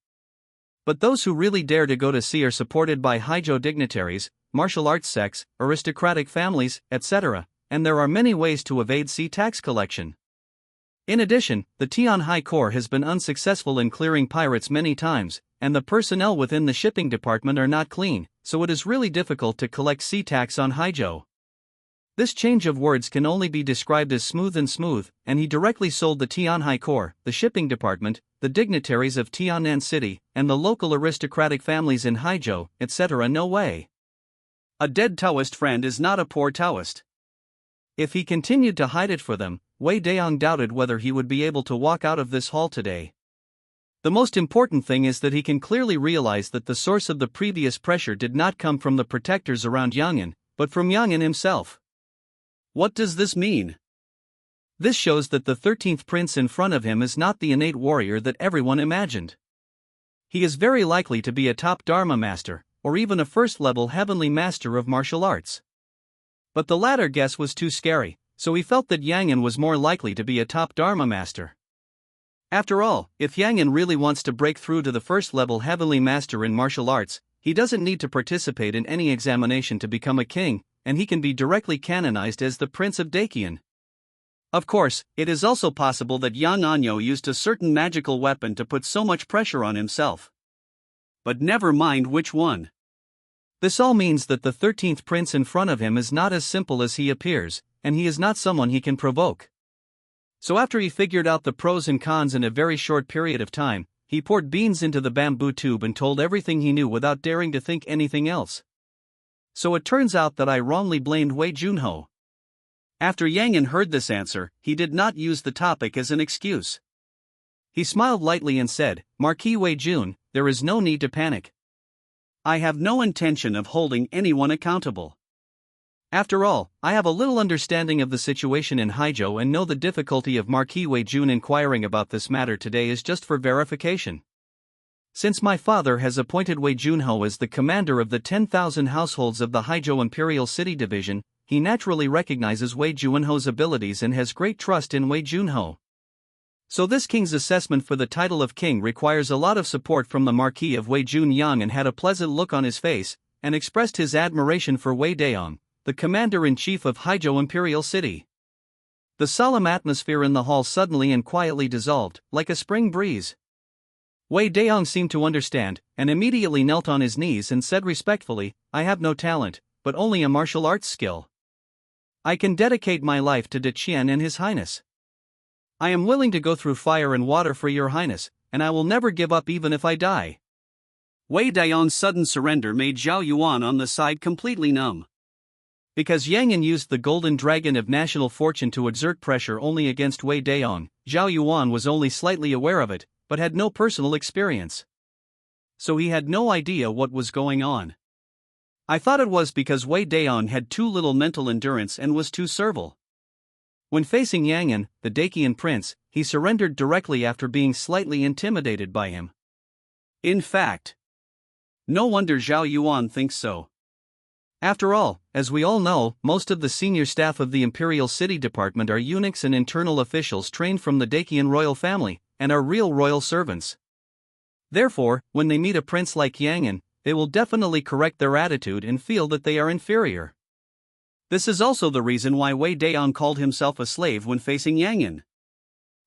But those who really dare to go to sea are supported by Haijo dignitaries, martial arts sects, aristocratic families, etc., and there are many ways to evade sea tax collection. In addition, the Tianhai Corps has been unsuccessful in clearing pirates many times, and the personnel within the shipping department are not clean, so it is really difficult to collect sea tax on Haijo." This change of words can only be described as smooth, and he directly sold the Tianhai Corps, the shipping department, the dignitaries of Tiannan City, and the local aristocratic families in Haijo, etc. No way. A dead Taoist friend is not a poor Taoist. If he continued to hide it for them, Wei Daiyong doubted whether he would be able to walk out of this hall today. The most important thing is that he can clearly realize that the source of the previous pressure did not come from the protectors around Yang An, but from Yang An himself. What does this mean? This shows that the 13th prince in front of him is not the innate warrior that everyone imagined. He is very likely to be a top Dharma master, or even a first-level heavenly master of martial arts. But the latter guess was too scary, so he felt that Yang An was more likely to be a top Dharma master. After all, if Yang An really wants to break through to the first-level heavenly master in martial arts, he doesn't need to participate in any examination to become a king, and he can be directly canonized as the Prince of Dacian. Of course, it is also possible that Yang Anyo used a certain magical weapon to put so much pressure on himself. But never mind which one. This all means that the 13th prince in front of him is not as simple as he appears, and he is not someone he can provoke. So after he figured out the pros and cons in a very short period of time, he poured beans into the bamboo tube and told everything he knew without daring to think anything else. So it turns out that I wrongly blamed Wei Junho. After Yang An heard this answer, he did not use the topic as an excuse. He smiled lightly and said, "Marquis Wei Jun, there is no need to panic. I have no intention of holding anyone accountable. After all, I have a little understanding of the situation in Haijo and know the difficulty of Marquis Wei Jun inquiring about this matter today is just for verification. Since my father has appointed Wei Junho as the commander of the 10,000 households of the Haijo Imperial City Division, he naturally recognizes Wei Junho's abilities and has great trust in Wei Junho. So this king's assessment for the title of king requires a lot of support from the Marquis of Wei Jun. Yang and had a pleasant look on his face, and expressed his admiration for Wei Daiyong, the commander-in-chief of Haijo Imperial City. The solemn atmosphere in the hall suddenly and quietly dissolved, like a spring breeze. Wei Daong seemed to understand, and immediately knelt on his knees and said respectfully, "I have no talent, but only a martial arts skill. I can dedicate my life to De Qian and His Highness. I am willing to go through fire and water for your Highness, and I will never give up even if I die." Wei Daong's sudden surrender made Zhao Yuan on the side completely numb. Because Yang An used the golden dragon of national fortune to exert pressure only against Wei Daong, Zhao Yuan was only slightly aware of it, but had no personal experience. So he had no idea what was going on. I thought it was because Wei Daong had too little mental endurance and was too servile. When facing Yang An, the Dacian prince, he surrendered directly after being slightly intimidated by him. In fact, no wonder Zhao Yuan thinks so. After all, as we all know, most of the senior staff of the Imperial City Department are eunuchs and internal officials trained from the Dacian royal family, and are real royal servants. Therefore, when they meet a prince like Yang An, they will definitely correct their attitude and feel that they are inferior. This is also the reason why Wei Daong called himself a slave when facing Yang An.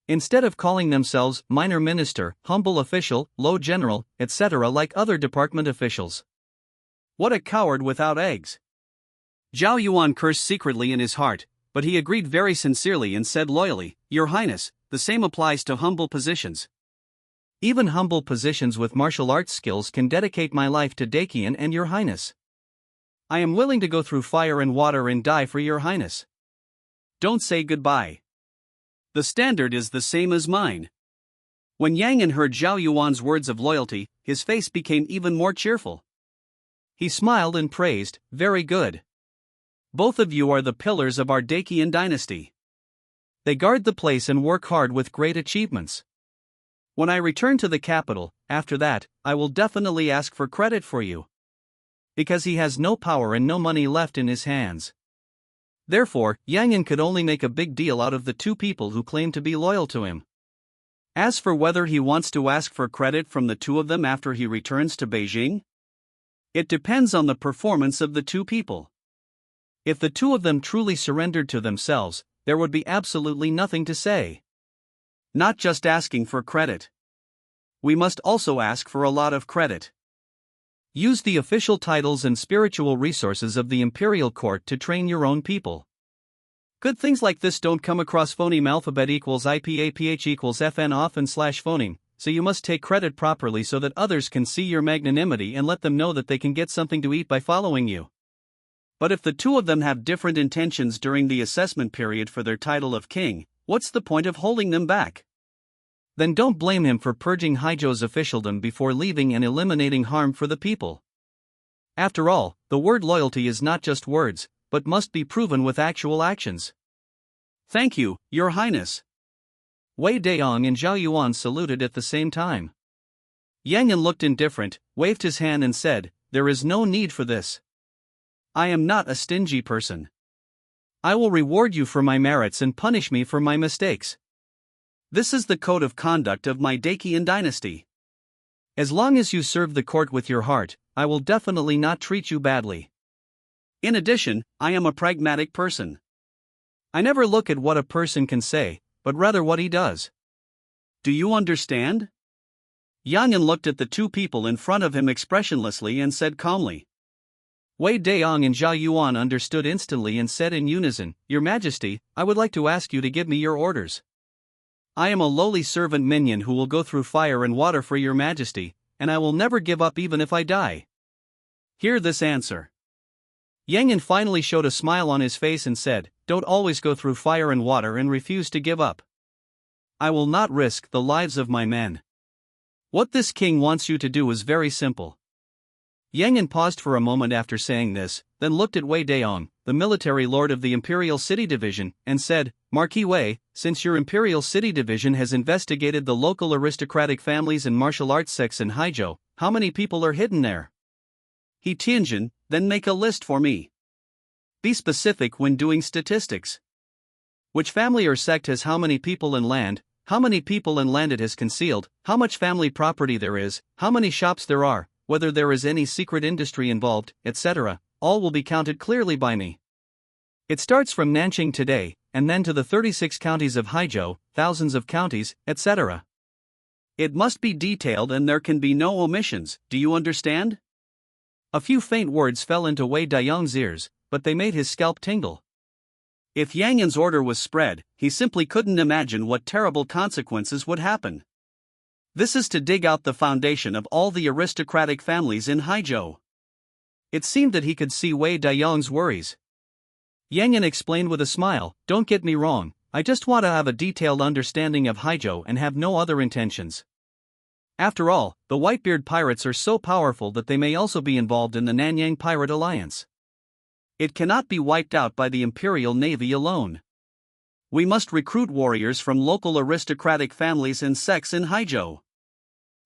Instead of calling themselves minor minister, humble official, low general, etc. like other department officials. What a coward without eggs! Zhao Yuan cursed secretly in his heart, but he agreed very sincerely and said loyally, "Your Highness, the same applies to humble positions. Even humble positions with martial arts skills can dedicate my life to Dacian and your Highness. I am willing to go through fire and water and die for your Highness. Don't say goodbye. The standard is the same as mine." When Yang An heard Zhao Yuan's words of loyalty, his face became even more cheerful. He smiled and praised, "Very good. Both of you are the pillars of our Dacian dynasty. They guard the place and work hard with great achievements. When I return to the capital, after that, I will definitely ask for credit for you. Because he has no power and no money left in his hands." Therefore, Yang An could only make a big deal out of the two people who claimed to be loyal to him. As for whether he wants to ask for credit from the two of them after he returns to Beijing, it depends on the performance of the two people. If the two of them truly surrendered to themselves, there would be absolutely nothing to say. Not just asking for credit. We must also ask for a lot of credit. Use the official titles and spiritual resources of the imperial court to train your own people. Good things like this don't come across. Phoneme alphabet equals IPAPH equals FN often / phoneme, so you must take credit properly so that others can see your magnanimity and let them know that they can get something to eat by following you. But if the two of them have different intentions during the assessment period for their title of king, what's the point of holding them back? Then don't blame him for purging Haijiu's officialdom before leaving and eliminating harm for the people. After all, the word loyalty is not just words, but must be proven with actual actions. Thank you, Your Highness. Wei Daong and Zhao Yuan saluted at the same time. Yang An looked indifferent, waved his hand and said, "There is no need for this. I am not a stingy person. I will reward you for my merits and punish me for my mistakes. This is the code of conduct of my Dacian dynasty. As long as you serve the court with your heart, I will definitely not treat you badly. In addition, I am a pragmatic person. I never look at what a person can say, but rather what he does. Do you understand?" Yang An looked at the two people in front of him expressionlessly and said calmly. Wei Daong and Zhao Yuan understood instantly and said in unison, "Your Majesty, I would like to ask you to give me your orders. I am a lowly servant minion who will go through fire and water for your Majesty, and I will never give up even if I die." Hear this answer. Yang An finally showed a smile on his face and said, "Don't always go through fire and water and refuse to give up. I will not risk the lives of my men. What this king wants you to do is very simple." Yang An paused for a moment after saying this, then looked at Wei Daong, the military lord of the Imperial City Division, and said, "Marquis Wei, since your Imperial City Division has investigated the local aristocratic families and martial arts sects in Haijiu, how many people are hidden there? He Tianjin, then make a list for me. Be specific when doing statistics. Which family or sect has how many people and land, how many people and land it has concealed, how much family property there is, how many shops there are, whether there is any secret industry involved, etc., all will be counted clearly by me. It starts from Nanjing today, and then to the 36 counties of Haijo, thousands of counties, etc. It must be detailed and there can be no omissions, do you understand? A few faint words fell into Wei Daiyong's ears, but they made his scalp tingle. If Yang Yan's order was spread, he simply couldn't imagine what terrible consequences would happen. This is to dig out the foundation of all the aristocratic families in Haijo. It seemed that he could see Wei Daiyong's worries. Yang Yan explained with a smile, "Don't get me wrong, I just want to have a detailed understanding of Haijo and have no other intentions. After all, the Whitebeard pirates are so powerful that they may also be involved in the Nanyang Pirate Alliance. It cannot be wiped out by the Imperial Navy alone. We must recruit warriors from local aristocratic families and sects in Haijo.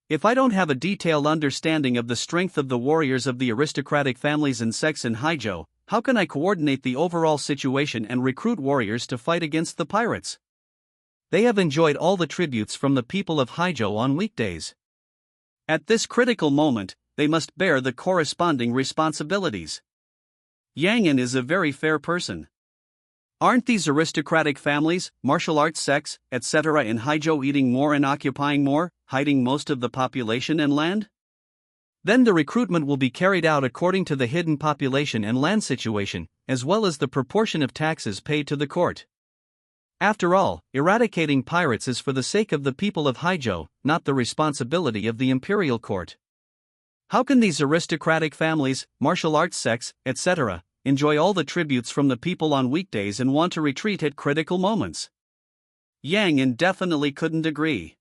If I don't have a detailed understanding of the strength of the warriors of the aristocratic families and sects in Haijo, how can I coordinate the overall situation and recruit warriors to fight against the pirates? They have enjoyed all the tributes from the people of Haijo on weekdays. At this critical moment, they must bear the corresponding responsibilities. Yang Yan is a very fair person. Aren't these aristocratic families, martial arts sects, etc. in Haijo eating more and occupying more, hiding most of the population and land? Then the recruitment will be carried out according to the hidden population and land situation, as well as the proportion of taxes paid to the court. After all, eradicating pirates is for the sake of the people of Haijo, not the responsibility of the imperial court. How can these aristocratic families, martial arts sects, etc., enjoy all the tributes from the people on weekdays and want to retreat at critical moments? Yang Yan definitely couldn't agree.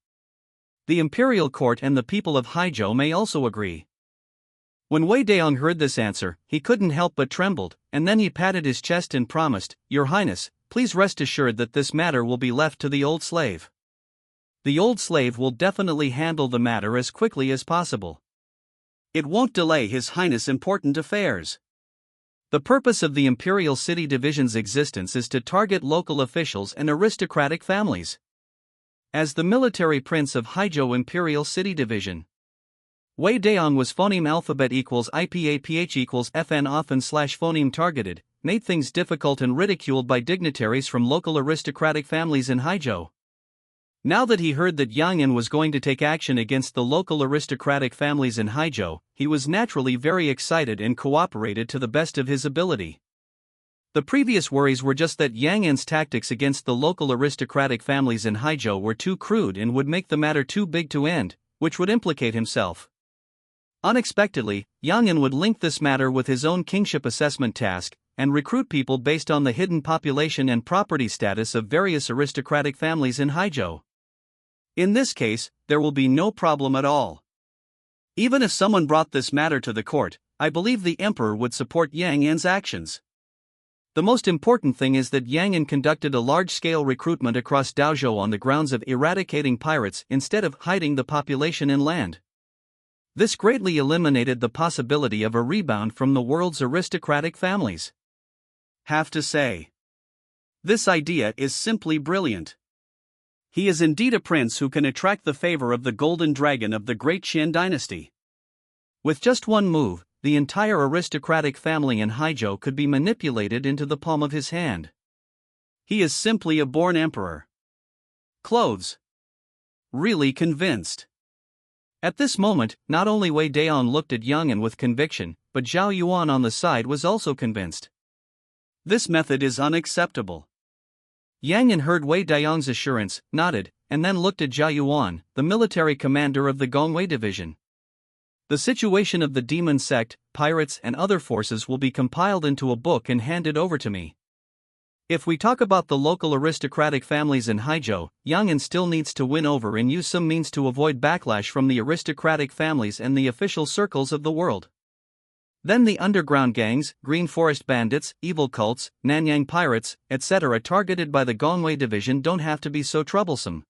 The imperial court and the people of Haijo may also agree. When Wei Daiyong heard this answer, he couldn't help but trembled, and then he patted his chest and promised, "Your Highness, please rest assured that this matter will be left to the old slave. The old slave will definitely handle the matter as quickly as possible. It won't delay His Highness' important affairs." The purpose of the Imperial City Division's existence is to target local officials and aristocratic families. As the military prince of Haijo Imperial City Division, Wei Daiyong was phoneme alphabet equals IPAPH equals FN often slash phoneme targeted, made things difficult and ridiculed by dignitaries from local aristocratic families in Haijo. Now that he heard that Yang Yan was going to take action against the local aristocratic families in Haijo, he was naturally very excited and cooperated to the best of his ability. The previous worries were just that Yang Yan's tactics against the local aristocratic families in Haijo were too crude and would make the matter too big to end, which would implicate himself. Unexpectedly, Yang Yan would link this matter with his own kingship assessment task, and recruit people based on the hidden population and property status of various aristocratic families in Haijo. In this case, there will be no problem at all. Even if someone brought this matter to the court, I believe the emperor would support Yang Yan's actions. The most important thing is that Yang Yan conducted a large-scale recruitment across Daozhou on the grounds of eradicating pirates instead of hiding the population inland. This greatly eliminated the possibility of a rebound from the world's aristocratic families. Have to say, this idea is simply brilliant. He is indeed a prince who can attract the favor of the golden dragon of the great Qin dynasty. With just one move, the entire aristocratic family in Haijo could be manipulated into the palm of his hand. He is simply a born emperor. Clothes. Really convinced. At this moment, not only Wei Daiyong looked at Yang Yan with conviction, but Zhao Yuan on the side was also convinced. This method is unacceptable. Yang Yan heard Wei Daiyong's assurance, nodded, and then looked at Zhao Yuan, the military commander of the Gongwei division. The situation of the demon sect, pirates and other forces will be compiled into a book and handed over to me. If we talk about the local aristocratic families in Haijo, Yang Yan still needs to win over and use some means to avoid backlash from the aristocratic families and the official circles of the world. Then the underground gangs, Green Forest bandits, evil cults, Nanyang pirates, etc. targeted by the Gongwei division don't have to be so troublesome.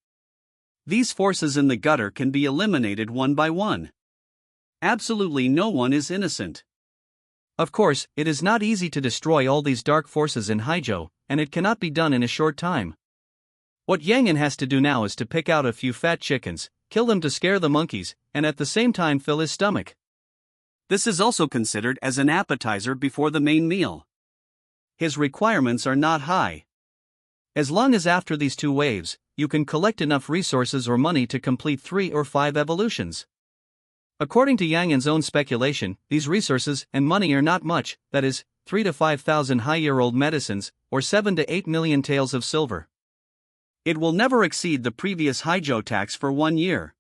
These forces in the gutter can be eliminated one by one. Absolutely no one is innocent. Of course, it is not easy to destroy all these dark forces in Haijo, and it cannot be done in a short time. What Yang Yan has to do now is to pick out a few fat chickens, kill them to scare the monkeys, and at the same time fill his stomach. This is also considered as an appetizer before the main meal. His requirements are not high. As long as after these two waves, you can collect enough resources or money to complete 3 or 5 evolutions. According to Yang An's own speculation, these resources and money are not much, that is, 3 to 5,000 high-year-old medicines, or 7 to 8 million taels of silver. It will never exceed the previous Haijo tax for 1 year.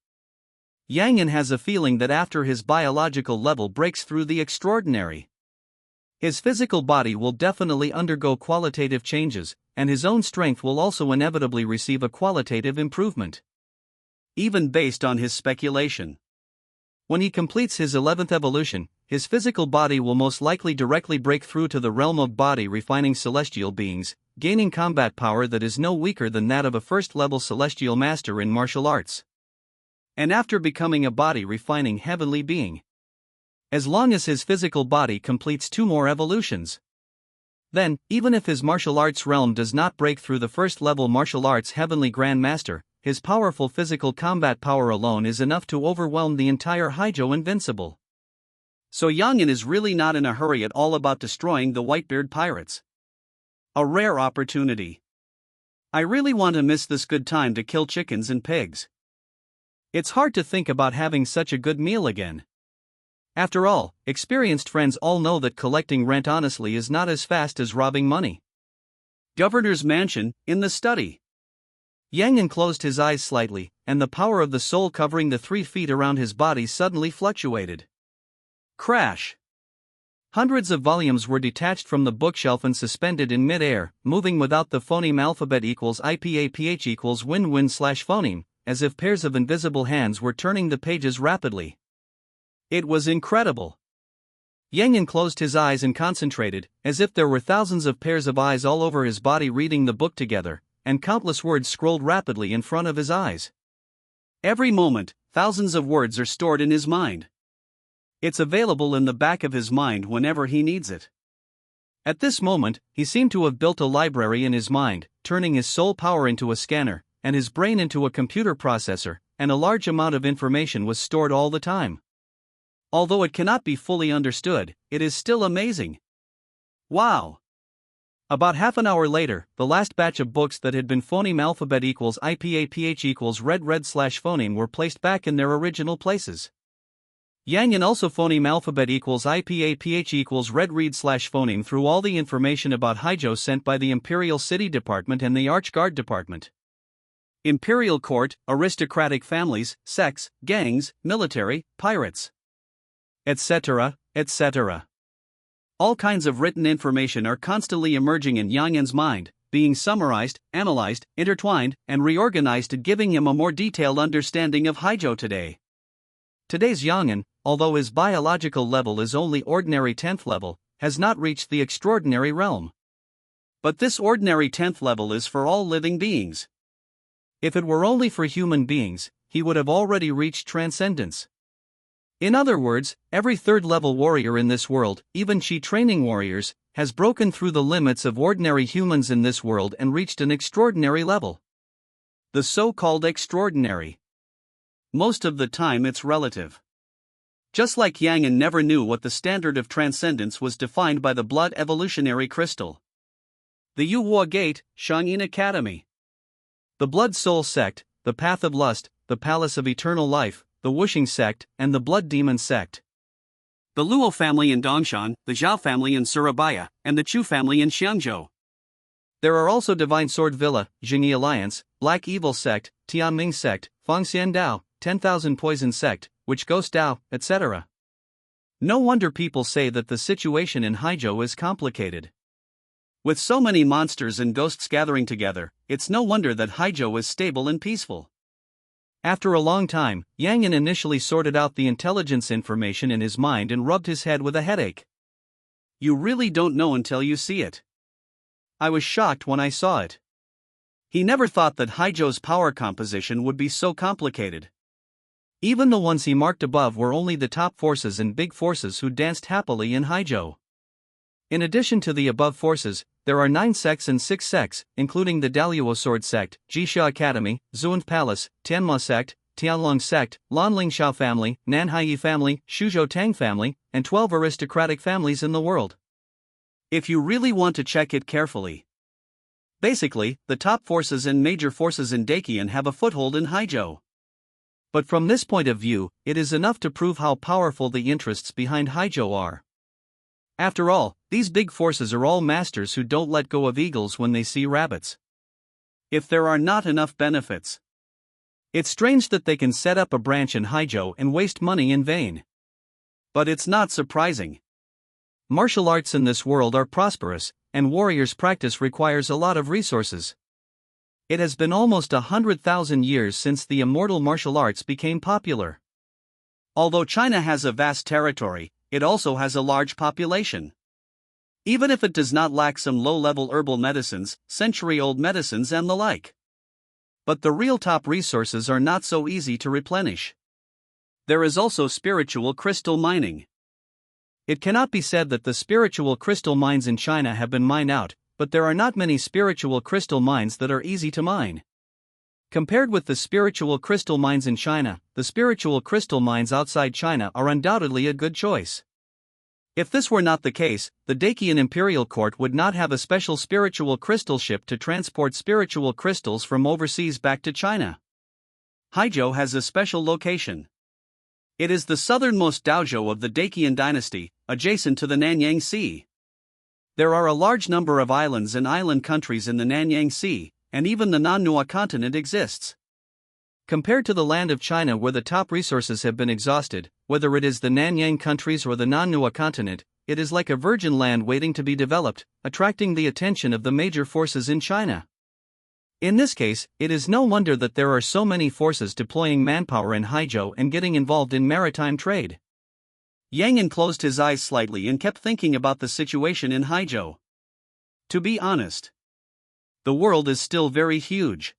Yang An has a feeling that after his biological level breaks through the extraordinary, his physical body will definitely undergo qualitative changes, and his own strength will also inevitably receive a qualitative improvement. Even based on his speculation. When he completes his 11th evolution, his physical body will most likely directly break through to the realm of body-refining celestial beings, gaining combat power that is no weaker than that of a first-level celestial master in martial arts. And after becoming a body-refining heavenly being, as long as his physical body completes 2 more evolutions, then, even if his martial arts realm does not break through the first-level martial arts heavenly Grand Master, his powerful physical combat power alone is enough to overwhelm the entire Haijo Invincible. So Yang An is really not in a hurry at all about destroying the Whitebeard pirates. A rare opportunity. I really want to miss this good time to kill chickens and pigs. It's hard to think about having such a good meal again. After all, experienced friends all know that collecting rent honestly is not as fast as robbing money. Governor's mansion, in the study. Yang An closed his eyes slightly, and the power of the soul covering the 3 feet around his body suddenly fluctuated. Crash! Hundreds of volumes were detached from the bookshelf and suspended in mid-air, moving without the phoneme alphabet equals IPAPH equals win-win/phoneme, as if pairs of invisible hands were turning the pages rapidly. It was incredible. Yang An closed his eyes and concentrated, as if there were thousands of pairs of eyes all over his body reading the book together, and countless words scrolled rapidly in front of his eyes. Every moment, thousands of words are stored in his mind. It's available in the back of his mind whenever he needs it. At this moment, he seemed to have built a library in his mind, turning his soul power into a scanner, and his brain into a computer processor, and a large amount of information was stored all the time. Although it cannot be fully understood, it is still amazing. Wow! About half an hour later, the last batch of books that had been phoneme alphabet equals IPAPH equals red/phoneme were placed back in their original places. Yang An also phoneme alphabet equals IPAPH equals red read/phoneme through all the information about Haijo sent by the Imperial City Department and the Archguard Department. Imperial Court, aristocratic families, sects, gangs, military, pirates, etc., etc. All kinds of written information are constantly emerging in Yang An's mind, being summarized, analyzed, intertwined, and reorganized, giving him a more detailed understanding of Haijo today. Today's Yang An, although his biological level is only ordinary 10th level, has not reached the extraordinary realm. But this ordinary 10th level is for all living beings. If it were only for human beings, he would have already reached transcendence. In other words, every 3rd level warrior in this world, even Chi training warriors, has broken through the limits of ordinary humans in this world and reached an extraordinary level. The so-called extraordinary. Most of the time it's relative. Just like Yang An never knew what the standard of transcendence was defined by the blood evolutionary crystal. The Yu Hua Gate, Shangyin Academy. The Blood Soul Sect, the Path of Lust, the Palace of Eternal Life, the Wuxing Sect, and the Blood Demon Sect. The Luo family in Dongshan, the Zhao family in Surabaya, and the Chu family in Xiangzhou. There are also Divine Sword Villa, Jingyi Alliance, Black Evil Sect, Tianming Sect, Fangxian Dao, 10,000 Poison Sect, Witch Ghost Dao, etc. No wonder people say that the situation in Haijo is complicated. With so many monsters and ghosts gathering together, it's no wonder that Haijo is stable and peaceful. After a long time, Yang An initially sorted out the intelligence information in his mind and rubbed his head with a headache. You really don't know until you see it. I was shocked when I saw it. He never thought that Haijo's power composition would be so complicated. Even the ones he marked above were only the top forces and big forces who danced happily in Haijo. In addition to the above forces, there are 9 sects and 6 sects, including the Daluo Sword Sect, Jixia Academy, Zuan Palace, Tianma Sect, Tianlong Sect, Lanlingshao family, Nanhaiyi family, Shuzhou Tang family, and 12 aristocratic families in the world. If you really want to check it carefully, Basically, the top forces and major forces in Dakian have a foothold in Haijo. But from this point of view, it is enough to prove how powerful the interests behind Haijo are. After all, these big forces are all masters who don't let go of eagles when they see rabbits. If there are not enough benefits, it's strange that they can set up a branch in Haijo and waste money in vain. But it's not surprising. Martial arts in this world are prosperous, and warriors' practice requires a lot of resources. It has been almost 100,000 years since the immortal martial arts became popular. Although China has a vast territory, it also has a large population. Even if it does not lack some low-level herbal medicines, century-old medicines and the like. But the real top resources are not so easy to replenish. There is also spiritual crystal mining. It cannot be said that the spiritual crystal mines in China have been mined out, but there are not many spiritual crystal mines that are easy to mine. Compared with the spiritual crystal mines in China, the spiritual crystal mines outside China are undoubtedly a good choice. If this were not the case, the Dakian imperial court would not have a special spiritual crystal ship to transport spiritual crystals from overseas back to China. Haijo has a special location. It is the southernmost dojo of the Dakian dynasty, adjacent to the Nanyang Sea. There are a large number of islands and island countries in the Nanyang Sea, and even the non-Nua continent exists. Compared to the land of China where the top resources have been exhausted, whether it is the Nanyang countries or the non-Nua continent, it is like a virgin land waiting to be developed, attracting the attention of the major forces in China. In this case, it is no wonder that there are so many forces deploying manpower in Haijo and getting involved in maritime trade. Yang closed his eyes slightly and kept thinking about the situation in Haijo. To be honest, the world is still very huge.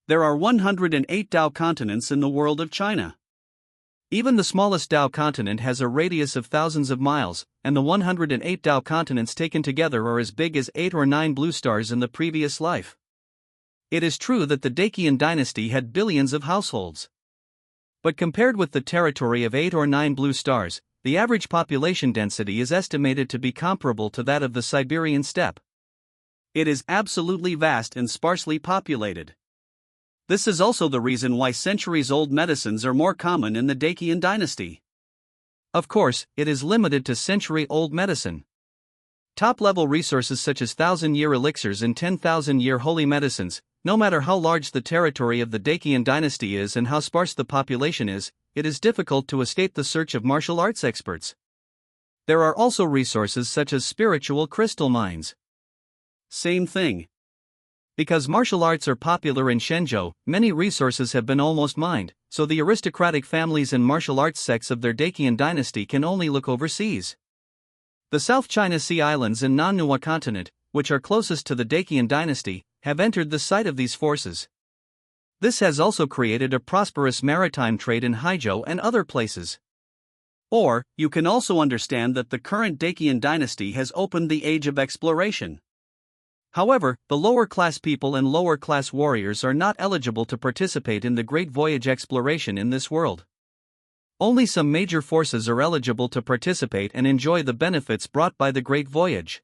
There are 108 Dao continents in the world of China. Even the smallest Dao continent has a radius of thousands of miles, and the 108 Dao continents taken together are as big as 8 or 9 blue stars in the previous life. It is true that the Dakian dynasty had billions of households. But compared with the territory of 8 or 9 blue stars, the average population density is estimated to be comparable to that of the Siberian steppe. It is absolutely vast and sparsely populated. This is also the reason why centuries-old medicines are more common in the Dakian dynasty. Of course, it is limited to century-old medicine. Top-level resources such as 1,000-year elixirs and 10,000-year holy medicines, no matter how large the territory of the Dakian dynasty is and how sparse the population is, it is difficult to escape the search of martial arts experts. There are also resources such as spiritual crystal mines. Same thing. Because martial arts are popular in Shenzhou, many resources have been almost mined, so the aristocratic families and martial arts sects of their Dakian dynasty can only look overseas. The South China Sea Islands and non-Nua continent, which are closest to the Dakian dynasty, have entered the sight of these forces. This has also created a prosperous maritime trade in Haijo and other places. Or, you can also understand that the current Dakian dynasty has opened the age of exploration. However, the lower-class people and lower-class warriors are not eligible to participate in the Great Voyage exploration in this world. Only some major forces are eligible to participate and enjoy the benefits brought by the Great Voyage.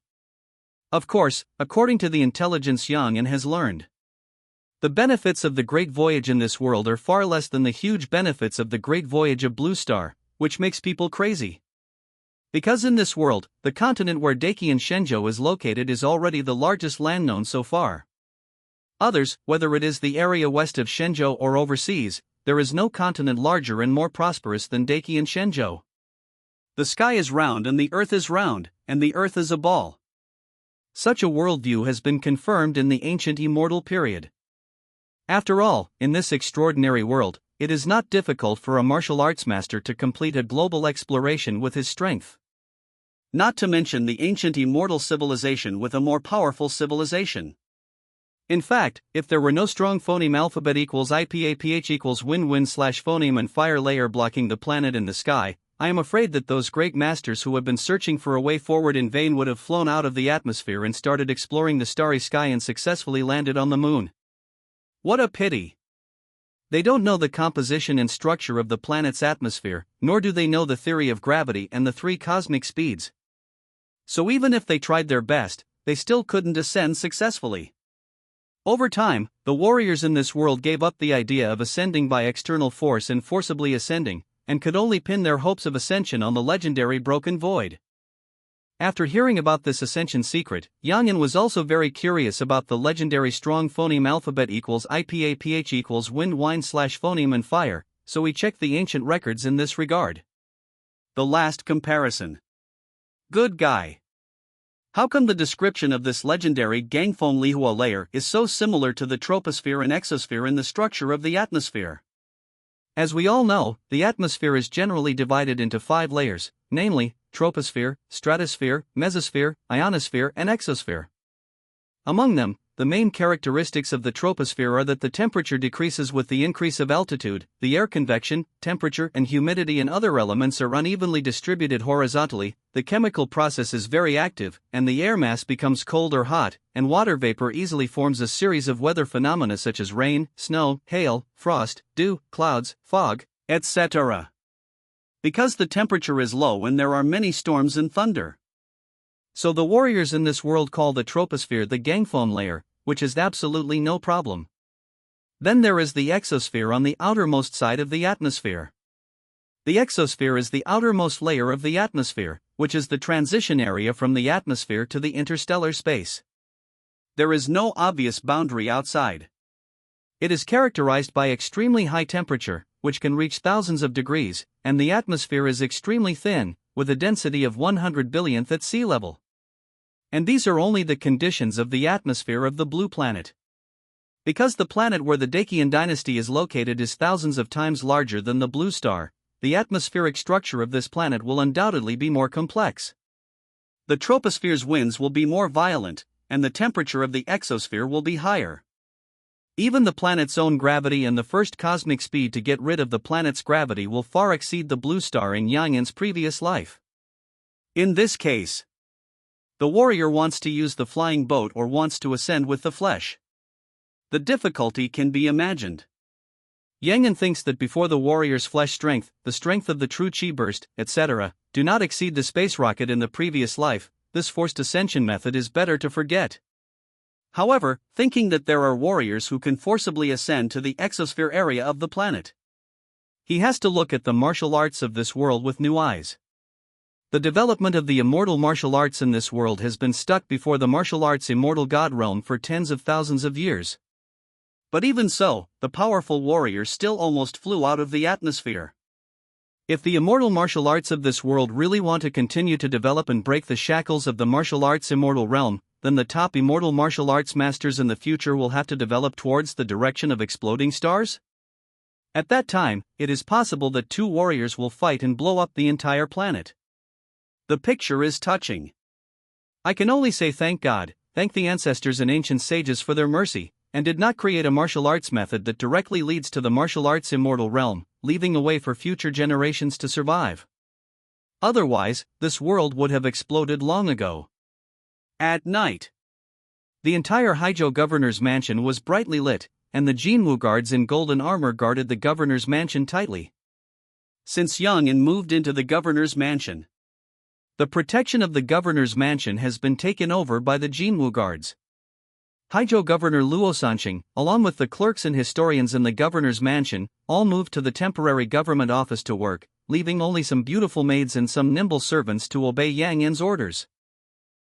Of course, according to the intelligence Yang has learned, the benefits of the Great Voyage in this world are far less than the huge benefits of the Great Voyage of Blue Star, which makes people crazy. Because in this world, the continent where Dakian Shenzhou is located is already the largest land known so far. Others, whether it is the area west of Shenzhou or overseas, there is no continent larger and more prosperous than Dakian Shenzhou. The sky is round and the earth is round, and the earth is a ball. Such a worldview has been confirmed in the ancient immortal period. After all, in this extraordinary world, it is not difficult for a martial arts master to complete a global exploration with his strength. Not to mention the ancient immortal civilization with a more powerful civilization. In fact, if there were no strong phoneme alphabet equals IPAPH equals win-win slash phoneme and fire layer blocking the planet in the sky, I am afraid that those great masters who have been searching for a way forward in vain would have flown out of the atmosphere and started exploring the starry sky and successfully landed on the moon. What a pity! They don't know the composition and structure of the planet's atmosphere, nor do they know the theory of gravity and the 3 cosmic speeds. So even if they tried their best, they still couldn't ascend successfully. Over time, the warriors in this world gave up the idea of ascending by external force and forcibly ascending, and could only pin their hopes of ascension on the legendary Broken Void. After hearing about this ascension secret, Yang was also very curious about the legendary strong phoneme alphabet equals IPAPH equals wind wine / phoneme and fire, so he checked the ancient records in this regard. The last comparison. Good guy. How come the description of this legendary gangphone Lihua layer is so similar to the troposphere and exosphere in the structure of the atmosphere? As we all know, the atmosphere is generally divided into 5 layers, namely, troposphere, stratosphere, mesosphere, ionosphere, and exosphere. Among them, the main characteristics of the troposphere are that the temperature decreases with the increase of altitude, the air convection, temperature, and humidity and other elements are unevenly distributed horizontally, the chemical process is very active, and the air mass becomes cold or hot, and water vapor easily forms a series of weather phenomena such as rain, snow, hail, frost, dew, clouds, fog, etc. Because the temperature is low and there are many storms and thunder. So the warriors in this world call the troposphere the gangphone layer, which is absolutely no problem. Then there is the exosphere on the outermost side of the atmosphere. The exosphere is the outermost layer of the atmosphere, which is the transition area from the atmosphere to the interstellar space. There is no obvious boundary outside. It is characterized by extremely high temperature, which can reach thousands of degrees, and the atmosphere is extremely thin, with a density of 100 billionth at sea level. And these are only the conditions of the atmosphere of the blue planet. Because the planet where the Dacian dynasty is located is thousands of times larger than the blue star, the atmospheric structure of this planet will undoubtedly be more complex. The troposphere's winds will be more violent, and the temperature of the exosphere will be higher. Even the planet's own gravity and the first cosmic speed to get rid of the planet's gravity will far exceed the blue star in Yang's previous life. In this case, the warrior wants to use the flying boat or wants to ascend with the flesh. The difficulty can be imagined. Yang thinks that before the warrior's flesh strength, the strength of the true chi burst, etc., do not exceed the space rocket in the previous life, this forced ascension method is better to forget. However, thinking that there are warriors who can forcibly ascend to the exosphere area of the planet, he has to look at the martial arts of this world with new eyes. The development of the immortal martial arts in this world has been stuck before the martial arts immortal god realm for tens of thousands of years. But even so, the powerful warrior still almost flew out of the atmosphere. If the immortal martial arts of this world really want to continue to develop and break the shackles of the martial arts immortal realm, then the top immortal martial arts masters in the future will have to develop towards the direction of exploding stars? At that time, it is possible that 2 warriors will fight and blow up the entire planet. The picture is touching. I can only say thank God, thank the ancestors and ancient sages for their mercy, and did not create a martial arts method that directly leads to the martial arts immortal realm, leaving a way for future generations to survive. Otherwise, this world would have exploded long ago. At night, the entire Haijo governor's mansion was brightly lit, and the Jinwu guards in golden armor guarded the governor's mansion tightly. Since Yang moved into the governor's mansion, the protection of the governor's mansion has been taken over by the Jinwu guards. Haijo Governor Luo Sanqing, along with the clerks and historians in the governor's mansion, all moved to the temporary government office to work, leaving only some beautiful maids and some nimble servants to obey Yang Yan's orders.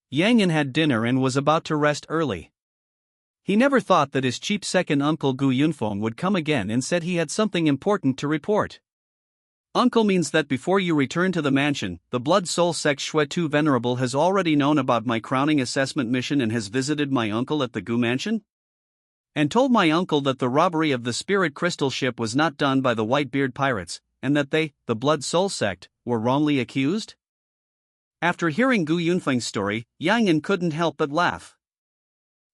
Yang Yan had dinner and was about to rest early. He never thought that his cheap second uncle Gu Yunfeng would come again and said he had something important to report. Uncle means that before you return to the mansion, the Blood Soul Sect Shui Tu Venerable has already known about my crowning assessment mission and has visited my uncle at the Gu Mansion? And told my uncle that the robbery of the Spirit Crystal ship was not done by the Whitebeard pirates, and that they, the Blood Soul Sect, were wrongly accused? After hearing Gu Yunfeng's story, Yang Yan couldn't help but laugh.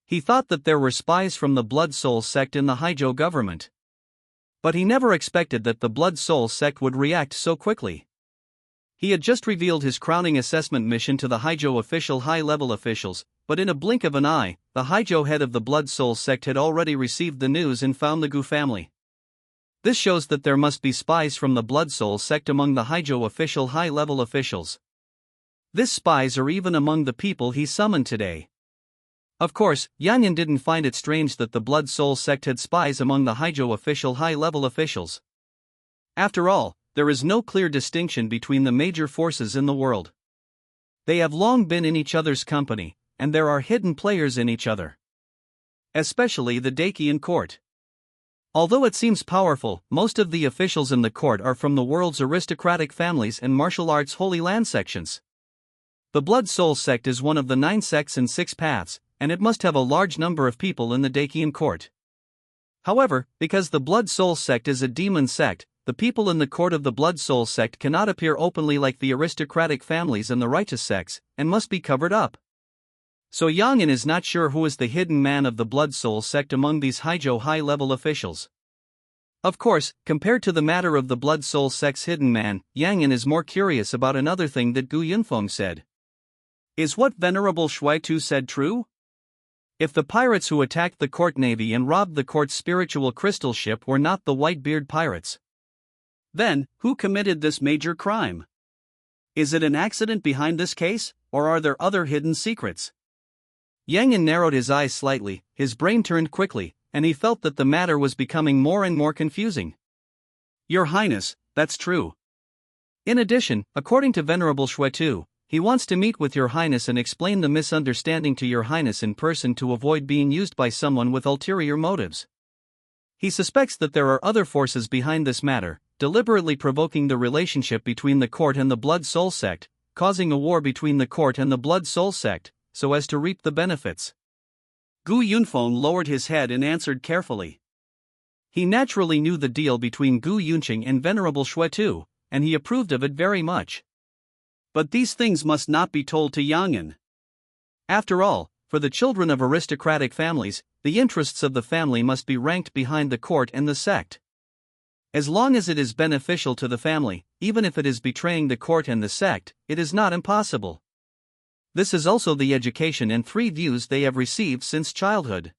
He thought that there were spies from the Blood Soul Sect in the Haijo government. But he never expected that the Blood Soul Sect would react so quickly. He had just revealed his crowning assessment mission to the Haijo high-level officials, but in a blink of an eye, the Haijo head of the Blood Soul Sect had already received the news and found the Gu family. This shows that there must be spies from the Blood Soul Sect among the Haijo high-level officials. These spies are even among the people he summoned today. Of course, Yang Yan didn't find it strange that the Blood Soul sect had spies among the Haijo high-level officials. After all, there is no clear distinction between the major forces in the world. They have long been in each other's company, and there are hidden players in each other. Especially the Dakian court. Although it seems powerful, most of the officials in the court are from the world's aristocratic families and martial arts Holy Land sections. The Blood Soul sect is one of the 9 sects and 6 paths, and it must have a large number of people in the Dakian court. However, because the Blood Soul sect is a demon sect, the people in the court of the Blood Soul sect cannot appear openly like the aristocratic families and the righteous sects, and must be covered up. So Yang Yan is not sure who is the hidden man of the Blood Soul sect among these Haijo high-level officials. Of course, compared to the matter of the Blood Soul sect's hidden man, Yang Yan is more curious about another thing that Gu Yunfeng said. Is what Venerable Shui Tu said true? If the pirates who attacked the court navy and robbed the court's spiritual crystal ship were not the Whitebeard pirates, then, who committed this major crime? Is it an accident behind this case, or are there other hidden secrets? Yang Yan narrowed his eyes slightly, his brain turned quickly, and he felt that the matter was becoming more and more confusing. Your Highness, that's true. In addition, according to Venerable Shui Tu, he wants to meet with Your Highness and explain the misunderstanding to Your Highness in person to avoid being used by someone with ulterior motives. He suspects that there are other forces behind this matter, deliberately provoking the relationship between the court and the Blood Soul sect, causing a war between the court and the Blood Soul sect, so as to reap the benefits. Gu Yunfeng lowered his head and answered carefully. He naturally knew the deal between Gu Yunqing and Venerable Shui Tu, and he approved of it very much. But these things must not be told to Yang Yan. After all, for the children of aristocratic families, the interests of the family must be ranked behind the court and the sect. As long as it is beneficial to the family, even if it is betraying the court and the sect, it is not impossible. This is also the education and 3 views they have received since childhood.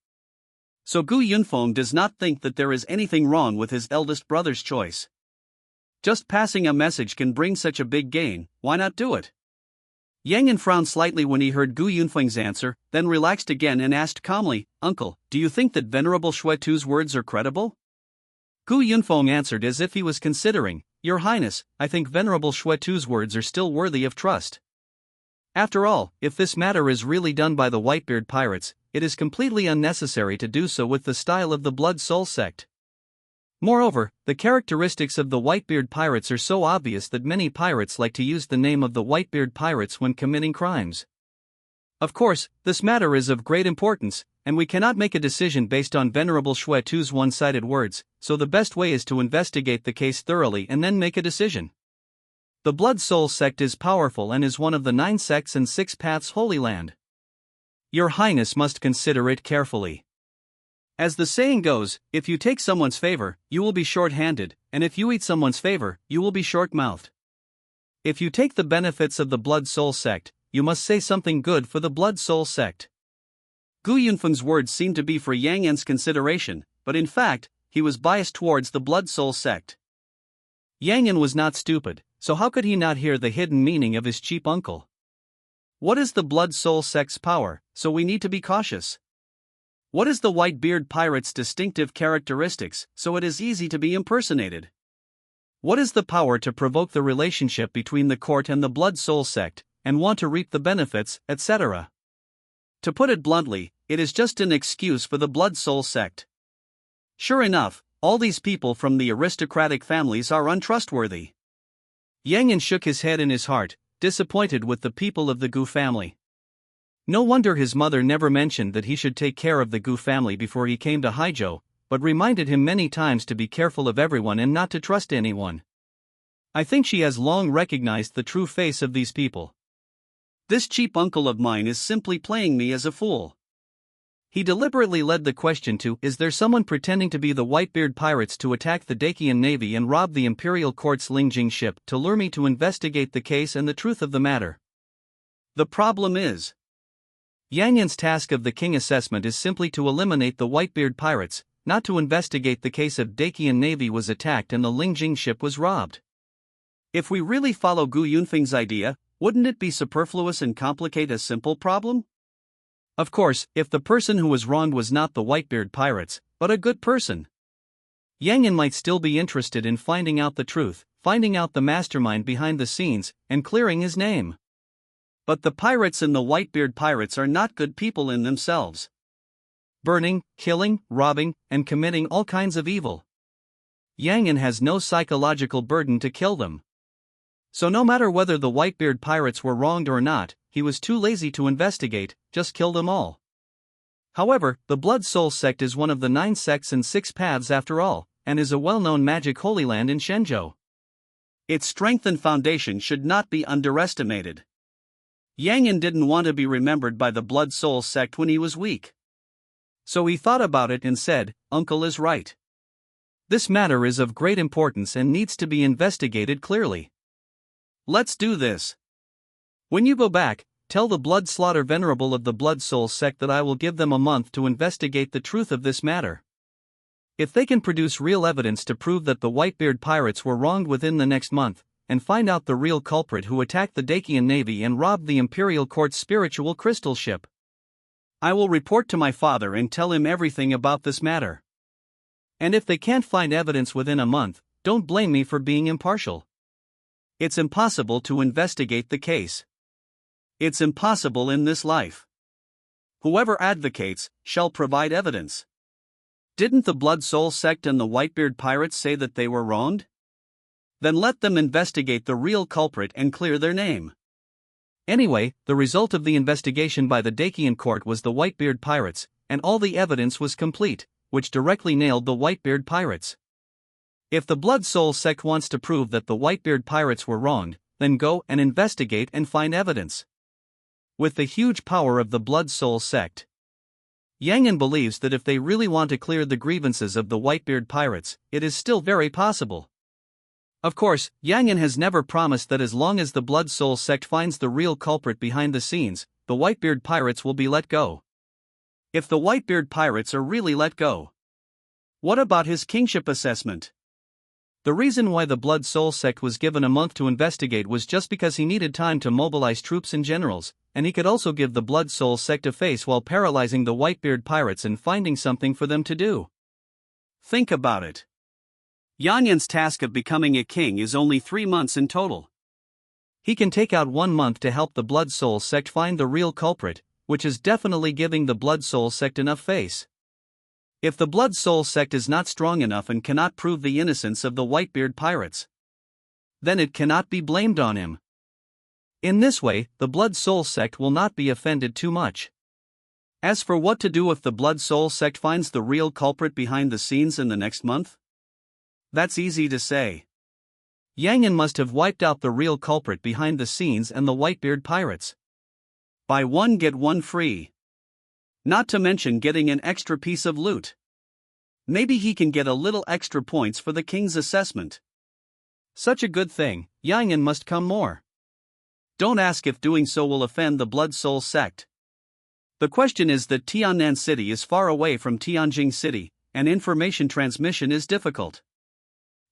So Gu Yunfeng does not think that there is anything wrong with his eldest brother's choice. Just passing a message can bring such a big gain, why not do it? Yang Yan frowned slightly when he heard Gu Yunfeng's answer, then relaxed again and asked calmly, Uncle, do you think that Venerable Shui Tu's words are credible? Gu Yunfeng answered as if he was considering, Your Highness, I think Venerable Shui Tu's words are still worthy of trust. After all, if this matter is really done by the Whitebeard pirates, it is completely unnecessary to do so with the style of the Blood Soul sect. Moreover, the characteristics of the Whitebeard pirates are so obvious that many pirates like to use the name of the Whitebeard pirates when committing crimes. Of course, this matter is of great importance, and we cannot make a decision based on Venerable Shui Tu's one-sided words, so the best way is to investigate the case thoroughly and then make a decision. The Blood Soul sect is powerful and is one of the 9 sects and 6 paths Holy Land. Your Highness must consider it carefully. As the saying goes, if you take someone's favor, you will be short-handed, and if you eat someone's favor, you will be short-mouthed. If you take the benefits of the Blood Soul sect, you must say something good for the Blood Soul sect. Gu Yunfeng's words seemed to be for Yang Yan's consideration, but in fact, he was biased towards the Blood Soul sect. Yang Yan was not stupid, so how could he not hear the hidden meaning of his cheap uncle? What is the Blood Soul sect's power, so we need to be cautious? What is the Whitebeard pirate's distinctive characteristics, so it is easy to be impersonated? What is the power to provoke the relationship between the court and the Blood Soul sect, and want to reap the benefits, etc.? To put it bluntly, it is just an excuse for the Blood Soul sect. Sure enough, all these people from the aristocratic families are untrustworthy. Yang Yan shook his head in his heart, disappointed with the people of the Gu family. No wonder his mother never mentioned that he should take care of the Gu family before he came to Haijo, but reminded him many times to be careful of everyone and not to trust anyone. I think she has long recognized the true face of these people. This cheap uncle of mine is simply playing me as a fool. He deliberately led the question to, is there someone pretending to be the Whitebeard pirates to attack the Dakian navy and rob the Imperial Court's Lingjing ship to lure me to investigate the case and the truth of the matter? The problem is, Yang Yan's task of the king assessment is simply to eliminate the Whitebeard pirates, not to investigate the case of Dakian navy was attacked and the Lingjing ship was robbed. If we really follow Gu Yunfeng's idea, wouldn't it be superfluous and complicate a simple problem? Of course, if the person who was wronged was not the Whitebeard pirates, but a good person. Yang An might still be interested in finding out the truth, finding out the mastermind behind the scenes, and clearing his name. But the pirates and the Whitebeard pirates are not good people in themselves. Burning, killing, robbing, and committing all kinds of evil. Yang An has no psychological burden to kill them. So no matter whether the Whitebeard pirates were wronged or not, he was too lazy to investigate, just kill them all. However, the Blood Soul sect is one of the 9 sects and 6 paths after all, and is a well-known magic holy land in Shenzhou. Its strength and foundation should not be underestimated. Yang An didn't want to be remembered by the Blood Soul sect when he was weak. So he thought about it and said, "Uncle is right. This matter is of great importance and needs to be investigated clearly. Let's do this. When you go back, tell the Blood Slaughter Venerable of the Blood Soul sect that I will give them a month to investigate the truth of this matter. If they can produce real evidence to prove that the Whitebeard pirates were wronged within the next month, and find out the real culprit who attacked the Dacian navy and robbed the Imperial Court's spiritual crystal ship, I will report to my father and tell him everything about this matter. And if they can't find evidence within a month, don't blame me for being impartial. It's impossible to investigate the case. It's impossible in this life. Whoever advocates shall provide evidence. Didn't the Blood Soul sect and the Whitebeard pirates say that they were wronged? Then let them investigate the real culprit and clear their name." Anyway, the result of the investigation by the Dacian court was the Whitebeard pirates, and all the evidence was complete, which directly nailed the Whitebeard pirates. If the Blood Soul sect wants to prove that the Whitebeard pirates were wronged, then go and investigate and find evidence. With the huge power of the Blood Soul sect, Yang An believes that if they really want to clear the grievances of the Whitebeard pirates, it is still very possible. Of course, Yang An has never promised that as long as the Blood Soul sect finds the real culprit behind the scenes, the Whitebeard pirates will be let go. If the Whitebeard pirates are really let go, what about his kingship assessment? The reason why the Blood Soul sect was given a month to investigate was just because he needed time to mobilize troops and generals, and he could also give the Blood Soul sect a face while paralyzing the Whitebeard pirates and finding something for them to do. Think about it. Yang An's task of becoming a king is only 3 months in total. He can take out 1 month to help the Blood Soul sect find the real culprit, which is definitely giving the Blood Soul sect enough face. If the Blood Soul sect is not strong enough and cannot prove the innocence of the Whitebeard pirates, then it cannot be blamed on him. In this way, the Blood Soul sect will not be offended too much. As for what to do if the Blood Soul sect finds the real culprit behind the scenes in the next month, that's easy to say. Yang An must have wiped out the real culprit behind the scenes and the Whitebeard pirates. Buy one get one free. Not to mention getting an extra piece of loot. Maybe he can get a little extra points for the king's assessment. Such a good thing, Yang An must come more. Don't ask if doing so will offend the Blood Soul sect. The question is that Tiannan City is far away from Tianjing City, and information transmission is difficult.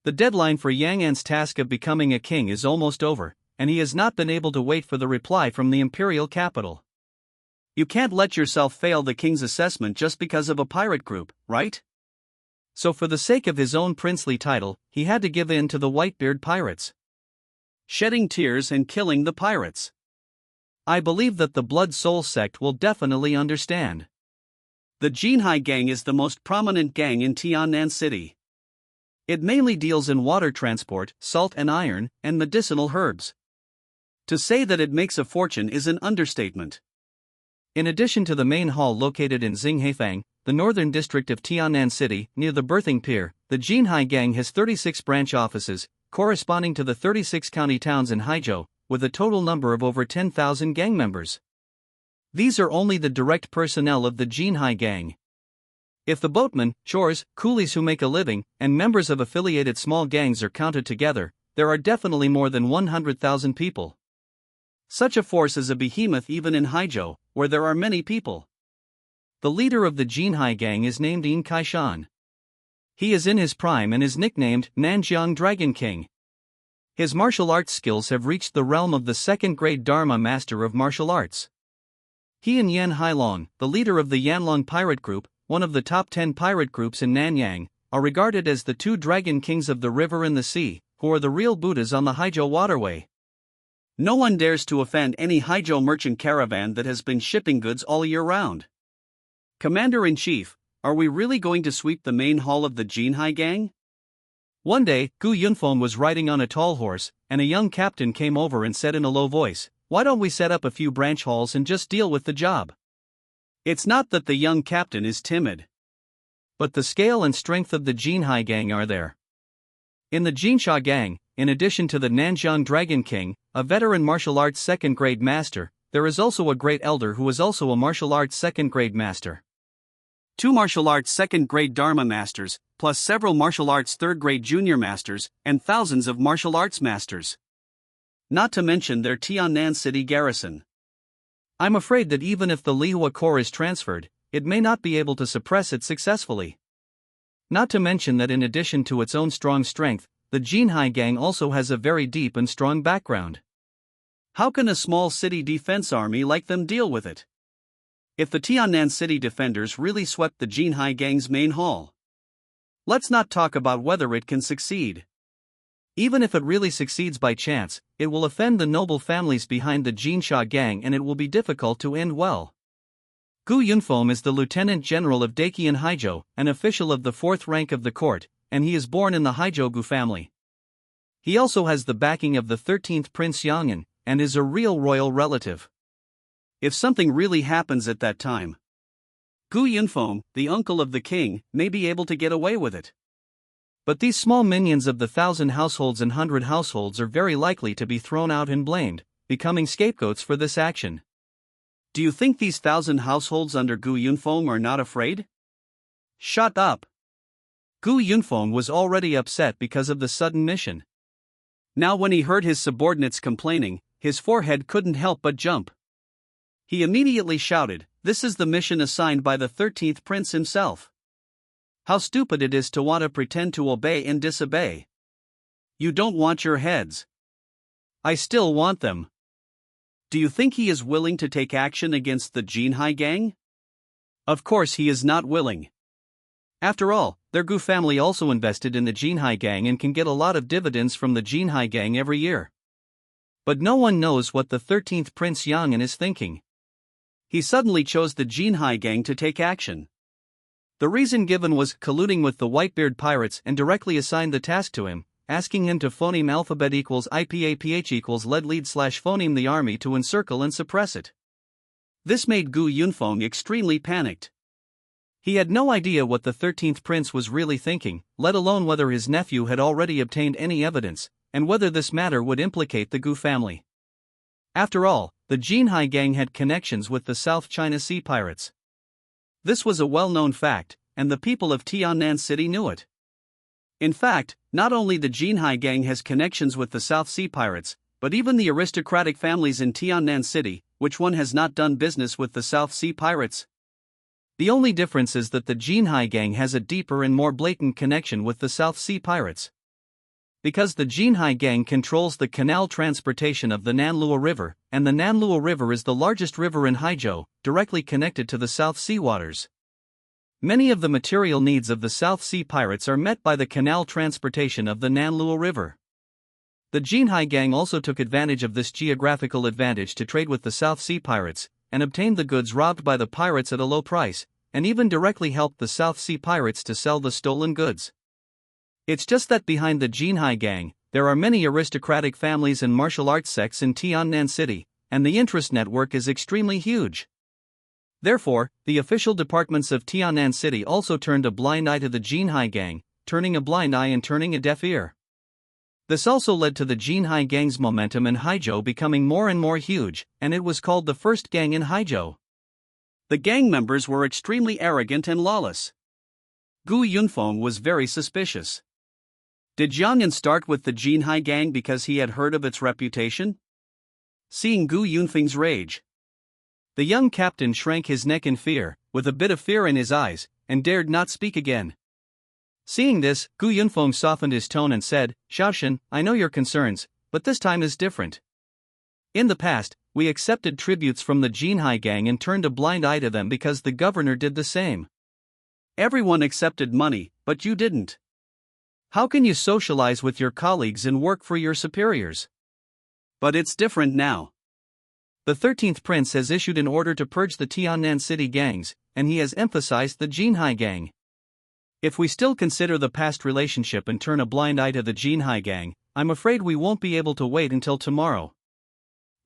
The deadline for Yang An's task of becoming a king is almost over, and he has not been able to wait for the reply from the imperial capital. You can't let yourself fail the king's assessment just because of a pirate group, right? So for the sake of his own princely title, he had to give in to the Whitebeard pirates, shedding tears and killing the pirates. I believe that the Blood Soul sect will definitely understand. The Jinhai gang is the most prominent gang in Tiannan City. It mainly deals in water transport, salt and iron, and medicinal herbs. To say that it makes a fortune is an understatement. In addition to the main hall located in Xingheifang, the northern district of Tiannan City, near the Birthing Pier, the Jinhai gang has 36 branch offices, corresponding to the 36 county towns in Haizhou, with a total number of over 10,000 gang members. These are only the direct personnel of the Jinhai gang. If the boatmen, chores, coolies who make a living, and members of affiliated small gangs are counted together, there are definitely more than 100,000 people. Such a force is a behemoth even in Haizhou, where there are many people. The leader of the Jinhai gang is named Yin Kaishan. He is in his prime and is nicknamed Nanjiang Dragon King. His martial arts skills have reached the realm of the second-grade Dharma Master of Martial Arts. He and Yan Hailong, the leader of the Yanlong pirate group, one of the top 10 pirate groups in Nanyang, are regarded as the two dragon kings of the river and the sea, who are the real Buddhas on the Haijiu waterway. No one dares to offend any Haijiu merchant caravan that has been shipping goods all year round. Commander-in-Chief, are we really going to sweep the main hall of the Jinhai gang? One day, Gu Yunfeng was riding on a tall horse, and a young captain came over and said in a low voice, "Why don't we set up a few branch halls and just deal with the job?" It's not that the young captain is timid, but the scale and strength of the Jinhai gang are there. In the Jinsha gang, in addition to the Nanjiang Dragon King, a veteran martial arts second-grade master, there is also a great elder who is also a martial arts second-grade master. 2 martial arts second-grade Dharma masters, plus several martial arts third-grade junior masters, and thousands of martial arts masters. Not to mention their Tiannan City garrison. I'm afraid that even if the Lihua Corps is transferred, it may not be able to suppress it successfully. Not to mention that in addition to its own strong strength, the Jinhai gang also has a very deep and strong background. How can a small city defense army like them deal with it? If the Tiannan City defenders really swept the Jinhai gang's main hall, let's not talk about whether it can succeed. Even if it really succeeds by chance, it will offend the noble families behind the Jinsha gang and it will be difficult to end well. Gu Yunfeng is the Lieutenant General of Dakian Haijiu, an official of the 4th rank of the court, and he is born in the Haijiu family. He also has the backing of the 13th Prince Yang'an, and is a real royal relative. If something really happens at that time, Gu Yunfeng, the uncle of the king, may be able to get away with it. But these small minions of the 1,000 households and 100 households are very likely to be thrown out and blamed, becoming scapegoats for this action. Do you think these 1,000 households under Gu Yunfeng are not afraid? Shut up! Gu Yunfeng was already upset because of the sudden mission. Now when he heard his subordinates complaining, his forehead couldn't help but jump. He immediately shouted, "This is the mission assigned by the 13th prince himself. How stupid it is to want to pretend to obey and disobey. You don't want your heads. I still want them. Do you think he is willing to take action against the Jinhai gang? Of course he is not willing. After all, their Gu family also invested in the Jinhai gang and can get a lot of dividends from the Jinhai gang every year. But no one knows what the 13th Prince Yang'an is thinking. He suddenly chose the Jinhai gang to take action. The reason given was colluding with the Whitebeard pirates and directly assigned the task to him, asking him to phoneme alphabet equals IPAPH equals lead slash phoneme the army to encircle and suppress it. This made Gu Yunfeng extremely panicked. He had no idea what the 13th prince was really thinking, let alone whether his nephew had already obtained any evidence, and whether this matter would implicate the Gu family. After all, the Jinhai gang had connections with the South China Sea pirates. This was a well-known fact, and the people of Tiannan City knew it. In fact, not only the Jinhai gang has connections with the South Sea pirates, but even the aristocratic families in Tiannan City, which one has not done business with the South Sea pirates? The only difference is that the Jinhai gang has a deeper and more blatant connection with the South Sea pirates. Because the Jinhai gang controls the canal transportation of the Nanlua River, and the Nanlua River is the largest river in Haijiu, directly connected to the South Sea waters. Many of the material needs of the South Sea pirates are met by the canal transportation of the Nanlua River. The Jinhai gang also took advantage of this geographical advantage to trade with the South Sea pirates, and obtained the goods robbed by the pirates at a low price, and even directly helped the South Sea pirates to sell the stolen goods. It's just that behind the Jinhai gang, there are many aristocratic families and martial arts sects in Tiannan City, and the interest network is extremely huge. Therefore, the official departments of Tiannan City also turned a blind eye to the Jinhai gang, turning a blind eye and turning a deaf ear. This also led to the Jinhai gang's momentum in Haijiu becoming more and more huge, and it was called the first gang in Haijiu. The gang members were extremely arrogant and lawless. Gu Yunfeng was very suspicious. Did Jiangyan start with the Jinhai gang because he had heard of its reputation? Seeing Gu Yunfeng's rage, the young captain shrank his neck in fear, with a bit of fear in his eyes, and dared not speak again. Seeing this, Gu Yunfeng softened his tone and said, "Shaoshan, I know your concerns, but this time is different. In the past, we accepted tributes from the Jinhai gang and turned a blind eye to them because the governor did the same. Everyone accepted money, but you didn't. How can you socialize with your colleagues and work for your superiors? But it's different now. The 13th Prince has issued an order to purge the Tiannan City gangs, and he has emphasized the Jinhai gang. If we still consider the past relationship and turn a blind eye to the Jinhai gang, I'm afraid we won't be able to wait until tomorrow.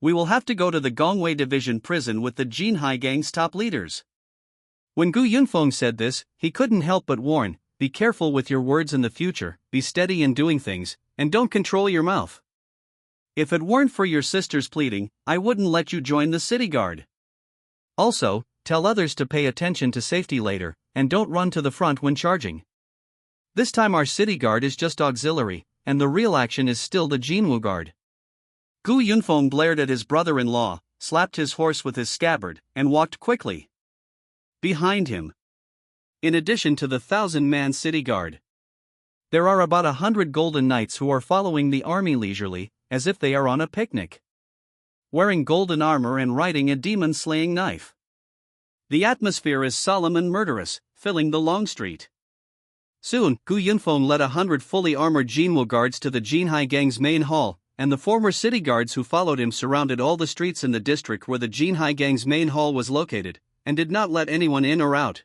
We will have to go to the Gongwei Division prison with the Jinhai gang's top leaders. When Gu Yunfeng said this, he couldn't help but warn, be careful with your words in the future, be steady in doing things, and don't control your mouth. If it weren't for your sister's pleading, I wouldn't let you join the city guard. Also, tell others to pay attention to safety later, and don't run to the front when charging. This time our city guard is just auxiliary, and the real action is still the Jinwu guard. Gu Yunfeng blared at his brother-in-law, slapped his horse with his scabbard, and walked quickly behind him. In addition to the 1,000-man city guard, there are about 100 golden knights who are following the army leisurely, as if they are on a picnic, wearing golden armor and riding a demon-slaying knife. The atmosphere is solemn and murderous, filling the long street. Soon, Gu Yunfeng led 100 fully armored Jinwu guards to the Jinhai gang's main hall, and the former city guards who followed him surrounded all the streets in the district where the Jinhai gang's main hall was located, and did not let anyone in or out.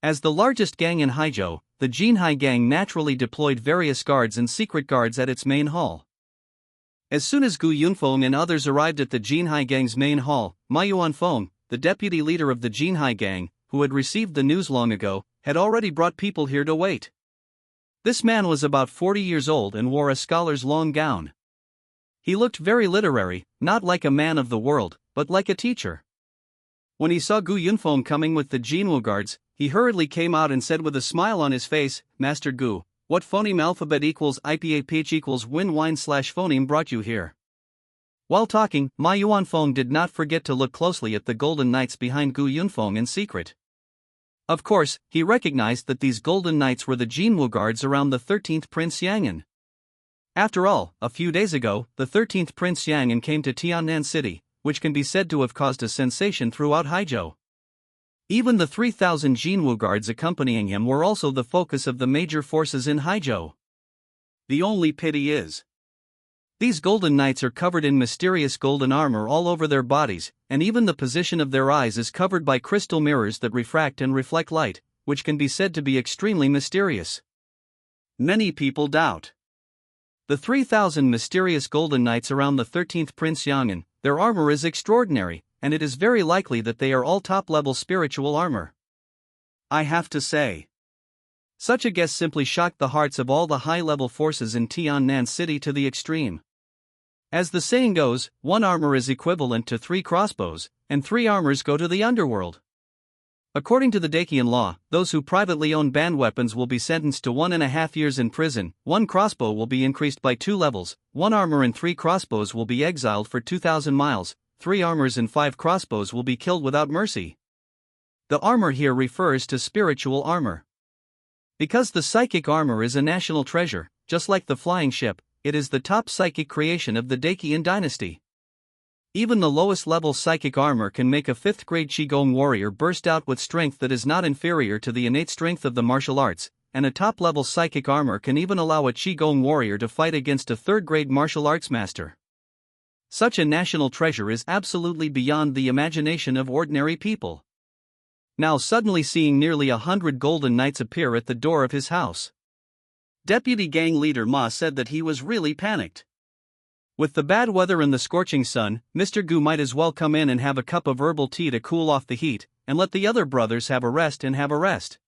As the largest gang in Haizhou, the Jinhai gang naturally deployed various guards and secret guards at its main hall. As soon as Gu Yunfeng and others arrived at the Jinhai gang's main hall, Ma Yuanfeng, the deputy leader of the Jinhai gang, who had received the news long ago, had already brought people here to wait. This man was about 40 years old and wore a scholar's long gown. He looked very literary, not like a man of the world, but like a teacher. When he saw Gu Yunfeng coming with the Jinwu guards, he hurriedly came out and said with a smile on his face, Master Gu, what phoneme alphabet equals IPAPH equals win wine / phoneme brought you here? While talking, Ma Yuanfeng did not forget to look closely at the golden knights behind Gu Yunfeng in secret. Of course, he recognized that these golden knights were the Jinwu guards around the 13th Prince Yangan. After all, a few days ago, the 13th Prince Yangan came to Tiannan City, which can be said to have caused a sensation throughout Haizhou. Even the 3,000 Jinwu guards accompanying him were also the focus of the major forces in Haizhou. The only pity is, these golden knights are covered in mysterious golden armor all over their bodies, and even the position of their eyes is covered by crystal mirrors that refract and reflect light, which can be said to be extremely mysterious. Many people doubt the 3,000 mysterious golden knights around the 13th Prince Yangan. Their armor is extraordinary, and it is very likely that they are all top-level spiritual armor. I have to say, such a guess simply shocked the hearts of all the high-level forces in Tiannan City to the extreme. As the saying goes, one armor is equivalent to 3 crossbows, and 3 armors go to the underworld. According to the Dacian law, those who privately own banned weapons will be sentenced to 1.5 years in prison, 1 crossbow will be increased by 2 levels, 1 armor and 3 crossbows will be exiled for 2,000 miles, 3 armors and 5 crossbows will be killed without mercy. The armor here refers to spiritual armor. Because the psychic armor is a national treasure, just like the flying ship, it is the top psychic creation of the Dacian dynasty. Even the lowest level psychic armor can make a 5th grade Qigong warrior burst out with strength that is not inferior to the innate strength of the martial arts, and a top level psychic armor can even allow a Qigong warrior to fight against a 3rd grade martial arts master. Such a national treasure is absolutely beyond the imagination of ordinary people. Now suddenly seeing nearly 100 golden knights appear at the door of his house, Deputy Gang Leader Ma said that he was really panicked. With the bad weather and the scorching sun, Mr. Gu might as well come in and have a cup of herbal tea to cool off the heat, and let the other brothers have a rest.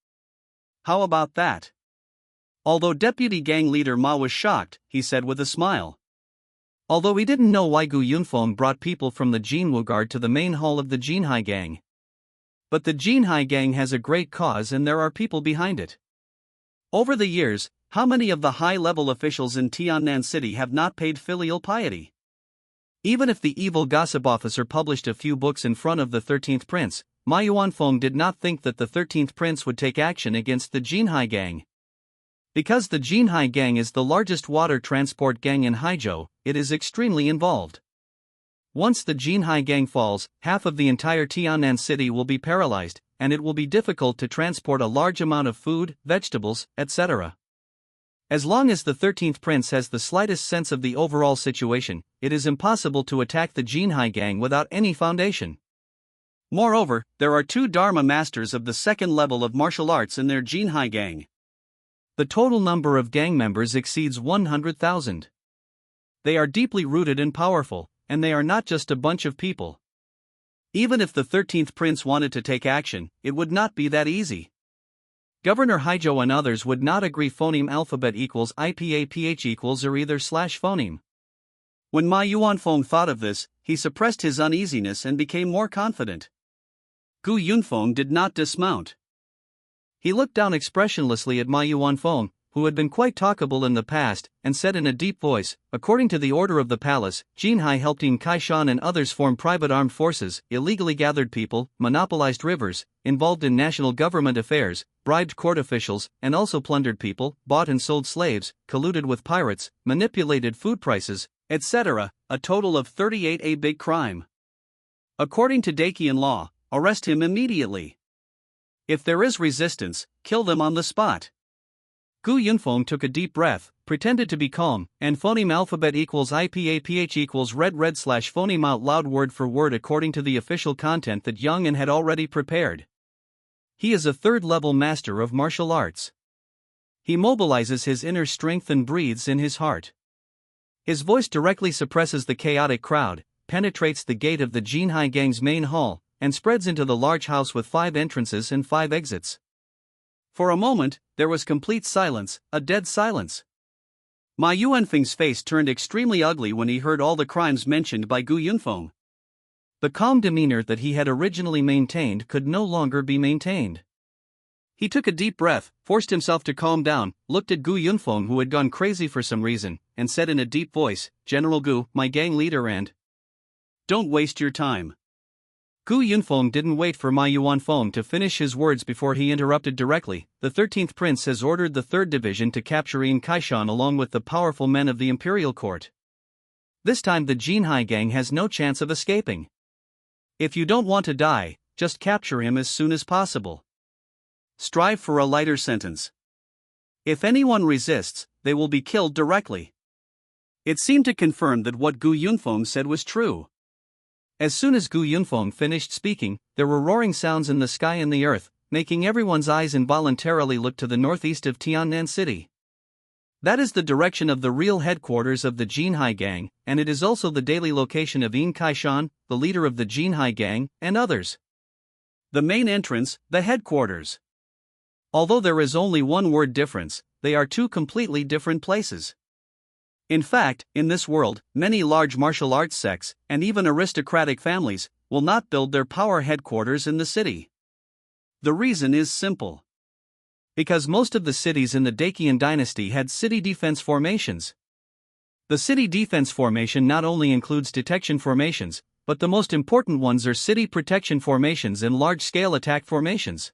How about that? Although Deputy Gang Leader Ma was shocked, he said with a smile. Although he didn't know why Gu Yunfeng brought people from the Jinwu Guard to the main hall of the Jinhai Gang. But the Jinhai Gang has a great cause and there are people behind it. Over the years, how many of the high-level officials in Tiannan City have not paid filial piety? Even if the evil gossip officer published a few books in front of the 13th Prince, Ma Yuanfeng did not think that the 13th Prince would take action against the Jinhai Gang. Because the Jinhai Gang is the largest water transport gang in Haizhou, it is extremely involved. Once the Jinhai gang falls, half of the entire Tiannan city will be paralyzed, and it will be difficult to transport a large amount of food, vegetables, etc. As long as the 13th prince has the slightest sense of the overall situation, it is impossible to attack the Jinhai gang without any foundation. Moreover, there are 2 Dharma masters of the 2nd level of martial arts in their Jinhai gang. The total number of gang members exceeds 100,000. They are deeply rooted and powerful, and they are not just a bunch of people. Even if the 13th prince wanted to take action, it would not be that easy. Governor Haizhou and others would not agree phoneme alphabet equals IPAPH equals or either slash phoneme. When Ma Yuanfeng thought of this, he suppressed his uneasiness and became more confident. Gu Yunfeng did not dismount. He looked down expressionlessly at Ma Yuanfeng, who had been quite talkable in the past, and said in a deep voice, "According to the order of the palace, Jinhai helped Yin Kaishan and others form private armed forces, illegally gathered people, monopolized rivers, involved in national government affairs, bribed court officials, and also plundered people, bought and sold slaves, colluded with pirates, manipulated food prices, etc., a total of 38 a big crime. According to Dakian law, arrest him immediately. If there is resistance, kill them on the spot." Gu Yunfeng took a deep breath, pretended to be calm, and phoneme alphabet equals IPAPH equals red slash phoneme out loud word for word according to the official content that Yang An had already prepared. He is a 3rd level master of martial arts. He mobilizes his inner strength and breathes in his heart. His voice directly suppresses the chaotic crowd, penetrates the gate of the Jinhai gang's main hall, and spreads into the large house with 5 entrances and 5 exits. For a moment, there was complete silence, a dead silence. Ma Yuanfeng's face turned extremely ugly when he heard all the crimes mentioned by Gu Yunfeng. The calm demeanor that he had originally maintained could no longer be maintained. He took a deep breath, forced himself to calm down, looked at Gu Yunfeng who had gone crazy for some reason, and said in a deep voice, "General Gu, my gang leader and..." "Don't waste your time." Gu Yunfeng didn't wait for Ma Yuanfeng to finish his words before he interrupted directly. "The 13th prince has ordered the 3rd division to capture Yin Kaishan along with the powerful men of the imperial court. This time the Jinhai gang has no chance of escaping. If you don't want to die, just capture him as soon as possible. Strive for a lighter sentence. If anyone resists, they will be killed directly." It seemed to confirm that what Gu Yunfeng said was true. As soon as Gu Yunfeng finished speaking, there were roaring sounds in the sky and the earth, making everyone's eyes involuntarily look to the northeast of Tiannan City. That is the direction of the real headquarters of the Jinhai gang, and it is also the daily location of Yin Kaishan, the leader of the Jinhai gang, and others. The main entrance, the headquarters. Although there is only one word difference, they are 2 completely different places. In fact, in this world, many large martial arts sects, and even aristocratic families, will not build their power headquarters in the city. The reason is simple. Because most of the cities in the Dakian dynasty had city defense formations. The city defense formation not only includes detection formations, but the most important ones are city protection formations and large-scale attack formations.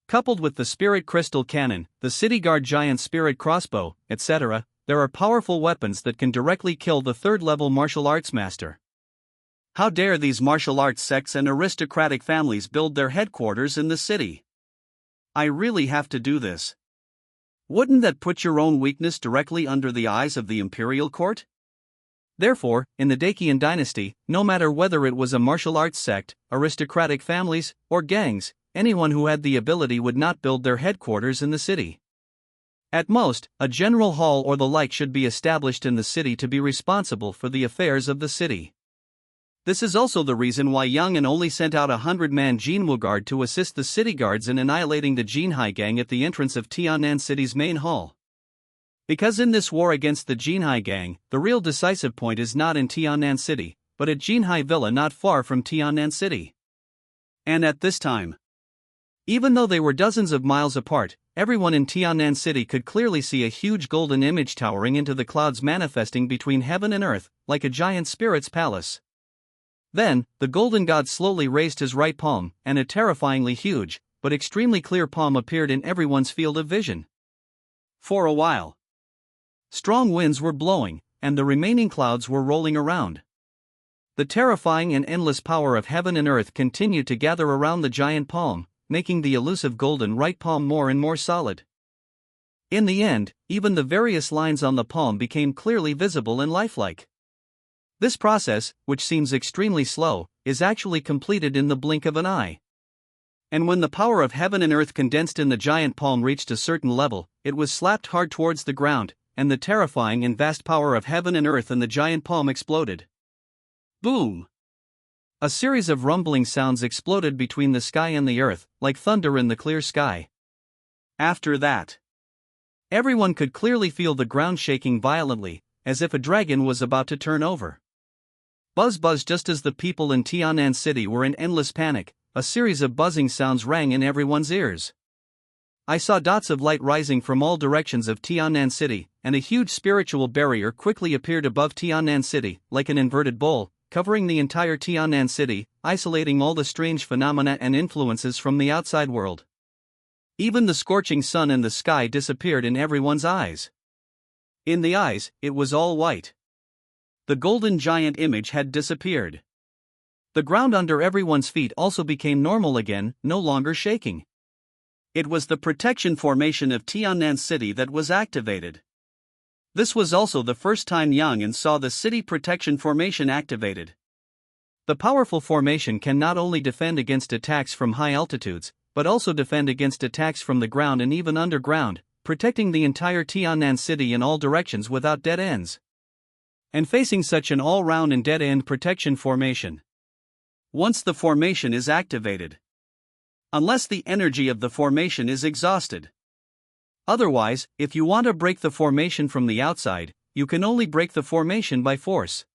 Coupled with the spirit crystal cannon, the city guard giant spirit crossbow, etc., there are powerful weapons that can directly kill the 3rd level martial arts master. How dare these martial arts sects and aristocratic families build their headquarters in the city? I really have to do this. Wouldn't that put your own weakness directly under the eyes of the imperial court? Therefore, in the Dakian dynasty, no matter whether it was a martial arts sect, aristocratic families, or gangs, anyone who had the ability would not build their headquarters in the city. At most, a general hall or the like should be established in the city to be responsible for the affairs of the city. This is also the reason why Yang An only sent out 100-man Jinwu Guard to assist the city guards in annihilating the Jinhai gang at the entrance of Tiannan City's main hall. Because in this war against the Jinhai gang, the real decisive point is not in Tiannan City, but at Jinhai Villa not far from Tiannan City. And at this time, even though they were dozens of miles apart, everyone in Tiannan City could clearly see a huge golden image towering into the clouds manifesting between heaven and earth, like a giant spirit's palace. Then, the golden god slowly raised his right palm, and a terrifyingly huge, but extremely clear palm appeared in everyone's field of vision. For a while, strong winds were blowing, and the remaining clouds were rolling around. The terrifying and endless power of heaven and earth continued to gather around the giant palm, making the elusive golden right palm more and more solid. In the end, even the various lines on the palm became clearly visible and lifelike. This process, which seems extremely slow, is actually completed in the blink of an eye. And when the power of heaven and earth condensed in the giant palm reached a certain level, it was slapped hard towards the ground, and the terrifying and vast power of heaven and earth in the giant palm exploded. Boom! A series of rumbling sounds exploded between the sky and the earth, like thunder in the clear sky. After that, everyone could clearly feel the ground shaking violently, as if a dragon was about to turn over. Buzz buzz. Just as the people in Tianan City were in endless panic, a series of buzzing sounds rang in everyone's ears. I saw dots of light rising from all directions of Tianan City, and a huge spiritual barrier quickly appeared above Tianan City, like an inverted bowl, covering the entire Tianan City, isolating all the strange phenomena and influences from the outside world. Even the scorching sun in the sky disappeared in everyone's eyes. In the eyes, it was all white. The golden giant image had disappeared. The ground under everyone's feet also became normal again, no longer shaking. It was the protection formation of Tianan City that was activated. This was also the first time Yang Yan saw the city protection formation activated. The powerful formation can not only defend against attacks from high altitudes, but also defend against attacks from the ground and even underground, protecting the entire Tianan City in all directions without dead ends. And facing such an all-round and dead-end protection formation, once the formation is activated, unless the energy of the formation is exhausted. Otherwise, if you want to break the formation from the outside, you can only break the formation by force.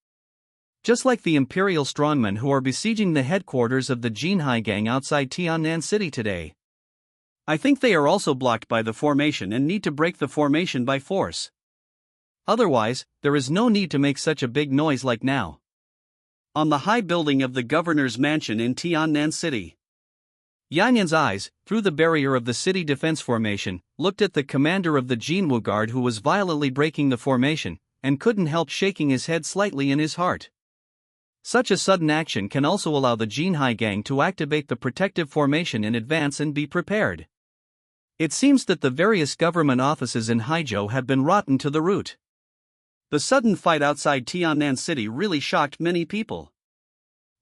Just like the Imperial strongmen who are besieging the headquarters of the Jinhai gang outside Tianan City today. I think they are also blocked by the formation and need to break the formation by force. Otherwise, there is no need to make such a big noise like now. On the high building of the governor's mansion in Tianan City, Yang Yan's eyes, through the barrier of the city defense formation, looked at the commander of the Jinwu Guard who was violently breaking the formation, and couldn't help shaking his head slightly in his heart. Such a sudden action can also allow the Jinhai gang to activate the protective formation in advance and be prepared. It seems that the various government offices in Haizhou have been rotten to the root. The sudden fight outside Tianan City really shocked many people.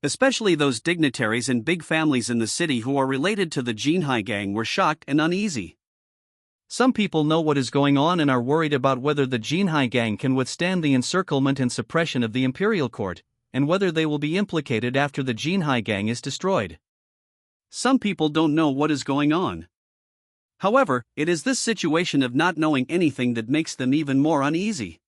Especially those dignitaries and big families in the city who are related to the Jinhai gang were shocked and uneasy. Some people know what is going on and are worried about whether the Jinhai gang can withstand the encirclement and suppression of the imperial court, and whether they will be implicated after the Jinhai gang is destroyed. Some people don't know what is going on. However, it is this situation of not knowing anything that makes them even more uneasy.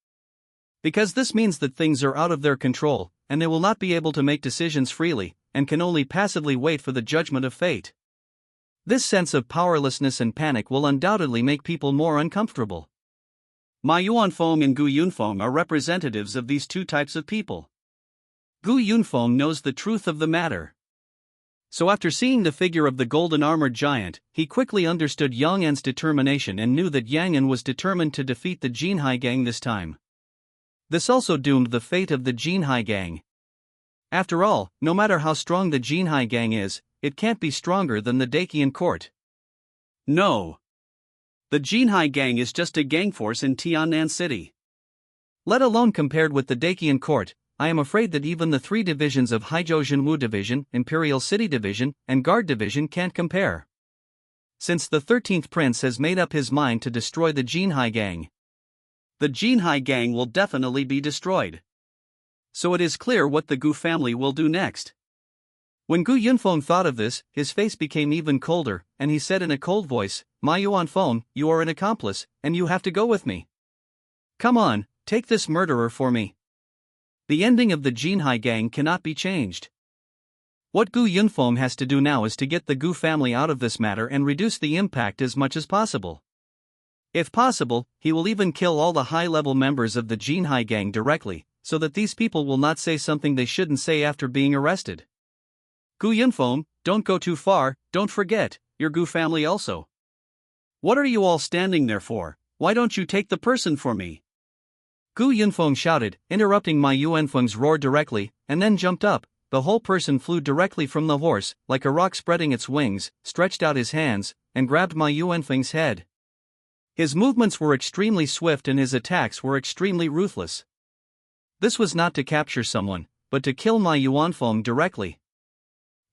Because this means that things are out of their control, and they will not be able to make decisions freely, and can only passively wait for the judgment of fate. This sense of powerlessness and panic will undoubtedly make people more uncomfortable. Ma Yuanfeng and Gu Yunfeng are representatives of these two types of people. Gu Yunfeng knows the truth of the matter. So after seeing the figure of the golden armored giant, he quickly understood Yang Yan's determination and knew that Yang Yan was determined to defeat the Jinhai gang this time. This also doomed the fate of the Jinhai gang. After all, no matter how strong the Jinhai gang is, it can't be stronger than the Dakian court. No. The Jinhai gang is just a gang force in Tianan City. Let alone compared with the Dakian court, I am afraid that even the three divisions of Haizhou Jinwu Division, Imperial City Division, and Guard Division can't compare. Since the 13th Prince has made up his mind to destroy the Jinhai gang, the Jinhai gang will definitely be destroyed. So it is clear what the Gu family will do next. When Gu Yunfeng thought of this, his face became even colder, and he said in a cold voice, "Ma Yuanfeng, you are an accomplice, and you have to go with me. Come on, take this murderer for me." The ending of the Jinhai gang cannot be changed. What Gu Yunfeng has to do now is to get the Gu family out of this matter and reduce the impact as much as possible. If possible, he will even kill all the high-level members of the Jinhai gang directly, so that these people will not say something they shouldn't say after being arrested. Gu Yunfeng, don't go too far, don't forget, your Gu family also. What are you all standing there for? Why don't you take the person for me? Gu Yunfeng shouted, interrupting Ma Yuanfeng's roar directly, and then jumped up. The whole person flew directly from the horse, like a rock spreading its wings, stretched out his hands, and grabbed Ma Yuanfeng's head. His movements were extremely swift and his attacks were extremely ruthless. This was not to capture someone, but to kill Ma Yuanfeng directly.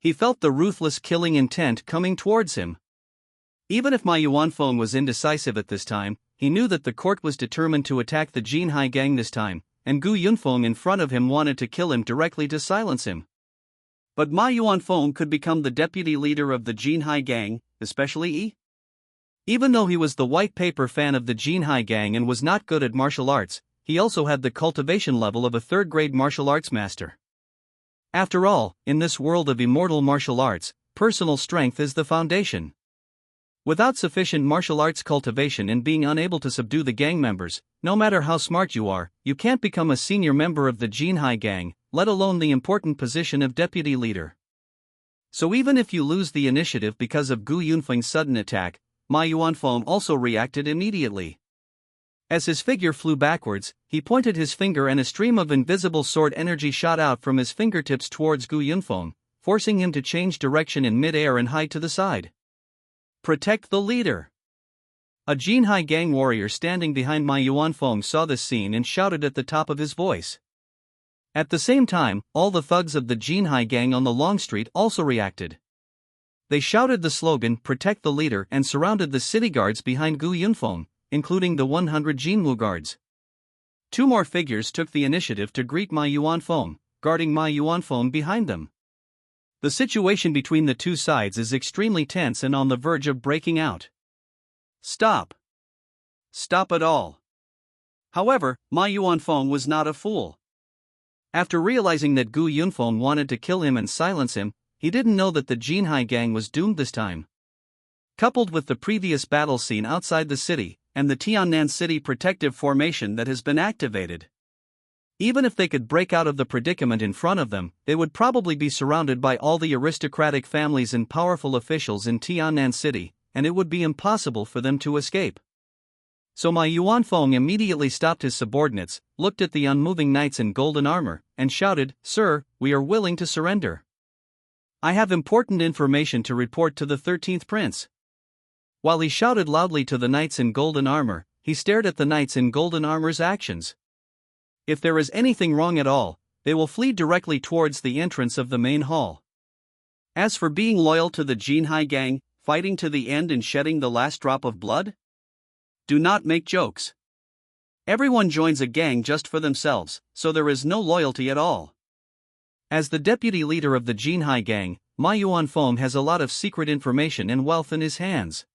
He felt the ruthless killing intent coming towards him. Even if Ma Yuanfeng was indecisive at this time, he knew that the court was determined to attack the Jinhai gang this time, and Gu Yunfeng in front of him wanted to kill him directly to silence him. But Ma Yuanfeng could become the deputy leader of the Jinhai gang, especially Even though he was the white paper fan of the Jinhai gang and was not good at martial arts, he also had the cultivation level of a third-grade martial arts master. After all, in this world of immortal martial arts, personal strength is the foundation. Without sufficient martial arts cultivation and being unable to subdue the gang members, no matter how smart you are, you can't become a senior member of the Jinhai gang, let alone the important position of deputy leader. So even if you lose the initiative because of Gu Yunfeng's sudden attack, Ma Yuanfeng also reacted immediately. As his figure flew backwards, he pointed his finger and a stream of invisible sword energy shot out from his fingertips towards Gu Yunfeng, forcing him to change direction in mid-air and hide to the side. Protect the leader! A Jinhai gang warrior standing behind Ma Yuanfeng saw this scene and shouted at the top of his voice. At the same time, all the thugs of the Jinhai gang on the long street also reacted. They shouted the slogan, "Protect the leader," and surrounded the city guards behind Gu Yunfeng, including the 100 Jinmu guards. Two more figures took the initiative to greet Ma Yuanfeng, guarding Ma Yuanfeng behind them. The situation between the two sides is extremely tense and on the verge of breaking out. Stop! Stop it all! However, Ma Yuanfeng was not a fool. After realizing that Gu Yunfeng wanted to kill him and silence him, he didn't know that the Jinhai gang was doomed this time. Coupled with the previous battle scene outside the city, and the Tiannan City protective formation that has been activated, even if they could break out of the predicament in front of them, they would probably be surrounded by all the aristocratic families and powerful officials in Tiannan City, and it would be impossible for them to escape. So Ma Yuanfeng immediately stopped his subordinates, looked at the unmoving knights in golden armor, and shouted, "Sir, we are willing to surrender. I have important information to report to the 13th prince." While he shouted loudly to the knights in golden armor, he stared at the knights in golden armor's actions. If there is anything wrong at all, they will flee directly towards the entrance of the main hall. As for being loyal to the Jinhai gang, fighting to the end and shedding the last drop of blood? Do not make jokes. Everyone joins a gang just for themselves, so there is no loyalty at all. As the deputy leader of the Jinhai gang, Ma Yuanfeng has a lot of secret information and wealth in his hands.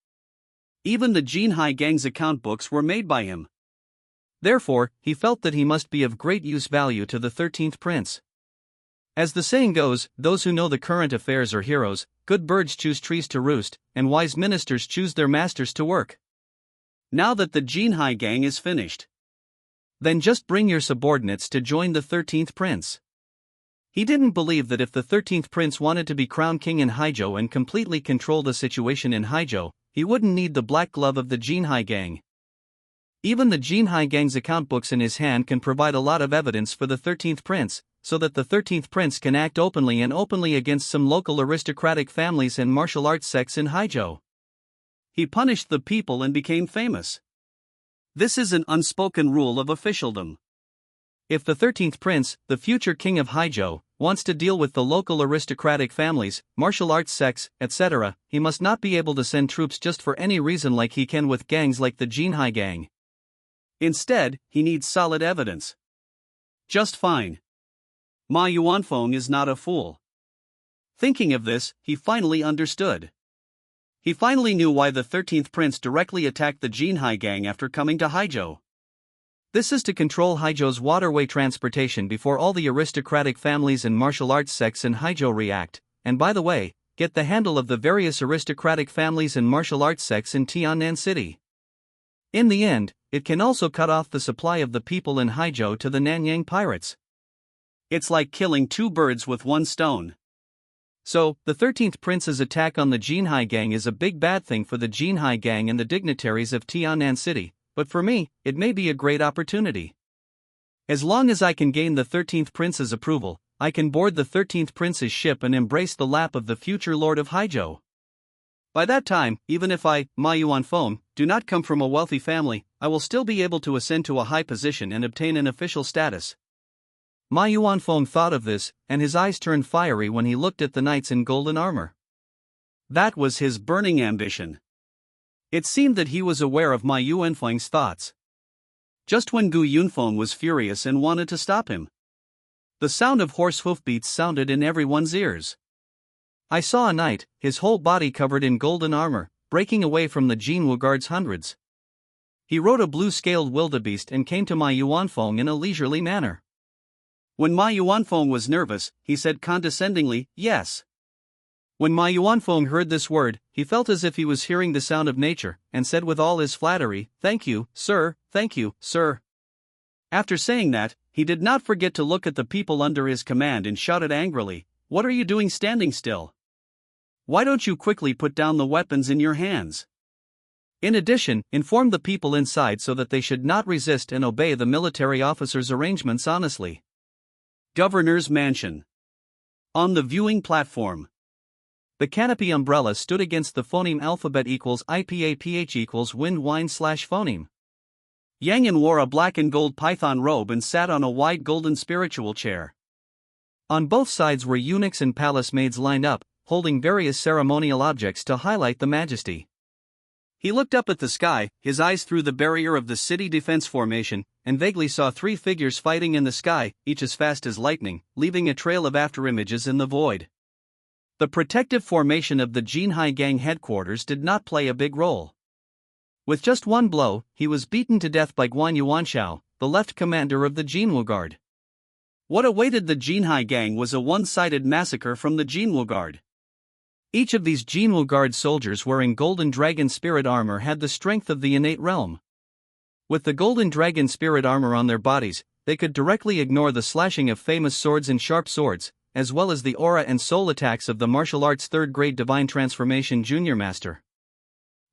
Even the Jinhai gang's account books were made by him. Therefore, he felt that he must be of great value to the 13th prince. As the saying goes, those who know the current affairs are heroes, good birds choose trees to roost, and wise ministers choose their masters to work. Now that the Jinhai gang is finished, then just bring your subordinates to join the 13th prince. He didn't believe that if the 13th prince wanted to be crowned king in Haizhou and completely control the situation in Haizhou, he wouldn't need the black glove of the Jinhai gang. Even the Jinhai gang's account books in his hand can provide a lot of evidence for the 13th prince, so that the 13th prince can act openly against some local aristocratic families and martial arts sects in Haizhou. He punished the people and became famous. This is an unspoken rule of officialdom. If the 13th prince, the future king of Haizhou, wants to deal with the local aristocratic families, martial arts sects, etc., he must not be able to send troops just for any reason like he can with gangs like the Jinhai gang. Instead, he needs solid evidence. Just fine. Ma Yuanfeng is not a fool. Thinking of this, he finally understood. He finally knew why the 13th prince directly attacked the Jinhai gang after coming to Haizhou. This is to control Haizhou's waterway transportation before all the aristocratic families and martial arts sects in Haizhou react, and by the way, get the handle of the various aristocratic families and martial arts sects in Tiannan City. In the end, it can also cut off the supply of the people in Haizhou to the Nanyang pirates. It's like killing two birds with one stone. So, the 13th prince's attack on the Jinhai gang is a big bad thing for the Jinhai gang and the dignitaries of Tiannan City, but for me, it may be a great opportunity. As long as I can gain the 13th prince's approval, I can board the 13th prince's ship and embrace the lap of the future lord of Haijo. By that time, even if I, Ma Yuanfeng, do not come from a wealthy family, I will still be able to ascend to a high position and obtain an official status. Ma Yuanfeng thought of this, and his eyes turned fiery when he looked at the knights in golden armor. That was his burning ambition. It seemed that he was aware of Ma Yuanfeng's thoughts. Just when Gu Yunfeng was furious and wanted to stop him, the sound of horse hoofbeats sounded in everyone's ears. I saw a knight, his whole body covered in golden armor, breaking away from the Jinwu guards hundreds. He rode a blue-scaled wildebeest and came to Ma Yuanfeng in a leisurely manner. When Ma Yuanfeng was nervous, he said condescendingly, "Yes." When Ma Yuanfeng heard this word, he felt as if he was hearing the sound of nature, and said with all his flattery, "Thank you, sir, thank you, sir." After saying that, he did not forget to look at the people under his command and shouted angrily, "What are you doing standing still? Why don't you quickly put down the weapons in your hands? In addition, inform the people inside so that they should not resist and obey the military officer's arrangements honestly." Governor's Mansion. On the viewing platform, the canopy umbrella stood against the phoneme alphabet equals IPAPH equals wind wine / phoneme. Yangyan wore a black and gold python robe and sat on a wide golden spiritual chair. On both sides were eunuchs and palace maids lined up, holding various ceremonial objects to highlight the majesty. He looked up at the sky, his eyes through the barrier of the city defense formation, and vaguely saw three figures fighting in the sky, each as fast as lightning, leaving a trail of afterimages in the void. The protective formation of the Jinhai Gang headquarters did not play a big role. With just one blow, he was beaten to death by Guan Yuanshao, the left commander of the Jinwu Guard. What awaited the Jinhai Gang was a one-sided massacre from the Jinwu Guard. Each of these Jinwu Guard soldiers wearing Golden Dragon Spirit armor had the strength of the innate realm. With the Golden Dragon Spirit armor on their bodies, they could directly ignore the slashing of famous swords and sharp swords, as well as the aura and soul attacks of the martial arts 3rd grade Divine Transformation Junior Master.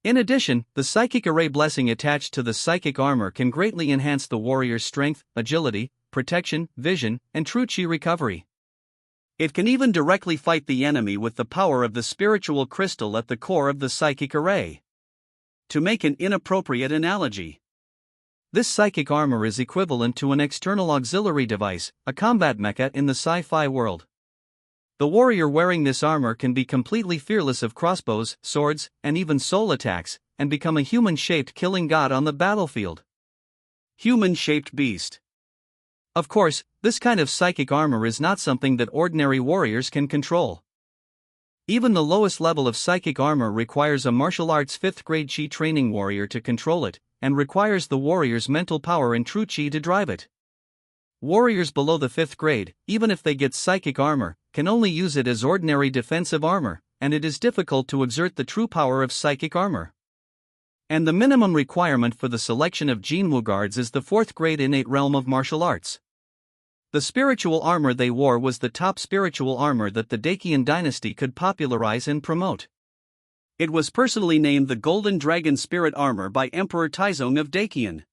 In addition, the Psychic Array blessing attached to the psychic armor can greatly enhance the warrior's strength, agility, protection, vision, and true chi recovery. It can even directly fight the enemy with the power of the spiritual crystal at the core of the psychic array. To make an inappropriate analogy, this psychic armor is equivalent to an external auxiliary device, a combat mecha in the sci-fi world. The warrior wearing this armor can be completely fearless of crossbows, swords, and even soul attacks, and become a human-shaped killing god on the battlefield. Human-shaped beast. Of course, this kind of psychic armor is not something that ordinary warriors can control. Even the lowest level of psychic armor requires a martial arts 5th grade chi training warrior to control it, and requires the warrior's mental power and true chi to drive it. Warriors below the 5th grade, even if they get psychic armor, can only use it as ordinary defensive armor, and it is difficult to exert the true power of psychic armor. And the minimum requirement for the selection of Jinwu guards is the 4th grade innate realm of martial arts. The spiritual armor they wore was the top spiritual armor that the Dakian dynasty could popularize and promote. It was personally named the Golden Dragon Spirit Armor by Emperor Taizong of Dakian.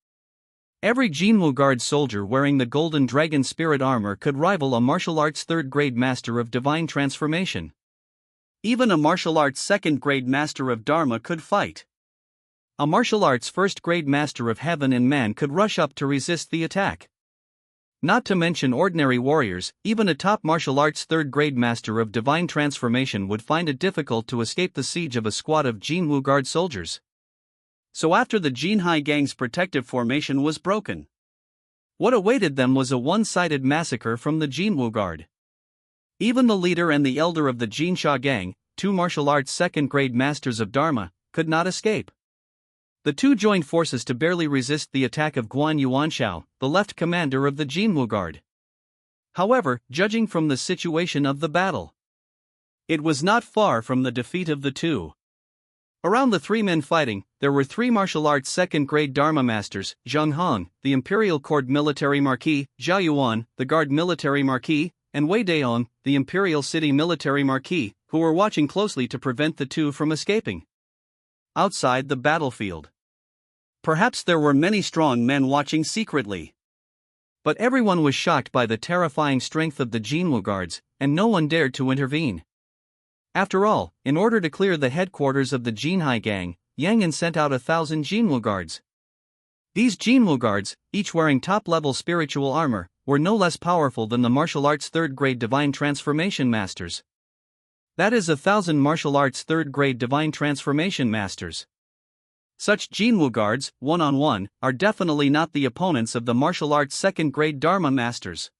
Every Jinwu Guard soldier wearing the Golden Dragon Spirit Armor could rival a martial arts 3rd grade Master of Divine Transformation. Even a martial arts 2nd grade Master of Dharma could fight. A martial arts 1st grade Master of Heaven and Man could rush up to resist the attack. Not to mention ordinary warriors, even a top martial arts 3rd grade Master of Divine Transformation would find it difficult to escape the siege of a squad of Jinwu Guard soldiers. So after the Jinhai Gang's protective formation was broken, what awaited them was a one-sided massacre from the Jinwu Guard. Even the leader and the elder of the Jinsha Gang, two martial arts 2nd grade Masters of Dharma, could not escape. The two joined forces to barely resist the attack of Guan Yuanshao, the left commander of the Jinwu Guard. However, judging from the situation of the battle, it was not far from the defeat of the two. Around the three men fighting, there were three martial arts 2nd grade Dharma Masters, Zheng Hong, the Imperial Court Military Marquis, Zhao Yuan, the Guard Military Marquis, and Wei Daong, the Imperial City Military Marquis, who were watching closely to prevent the two from escaping. Outside the battlefield, perhaps there were many strong men watching secretly. But everyone was shocked by the terrifying strength of the Jinwoo guards, and no one dared to intervene. After all, in order to clear the headquarters of the Jinhai gang, Yang En sent out 1,000 Jinwoo guards. These Jinwoo guards, each wearing top-level spiritual armor, were no less powerful than the martial arts third-grade divine transformation masters. That is 1,000 martial arts third-grade divine transformation masters. Such Jinwoo guards, one-on-one, are definitely not the opponents of the martial arts second-grade Dharma masters.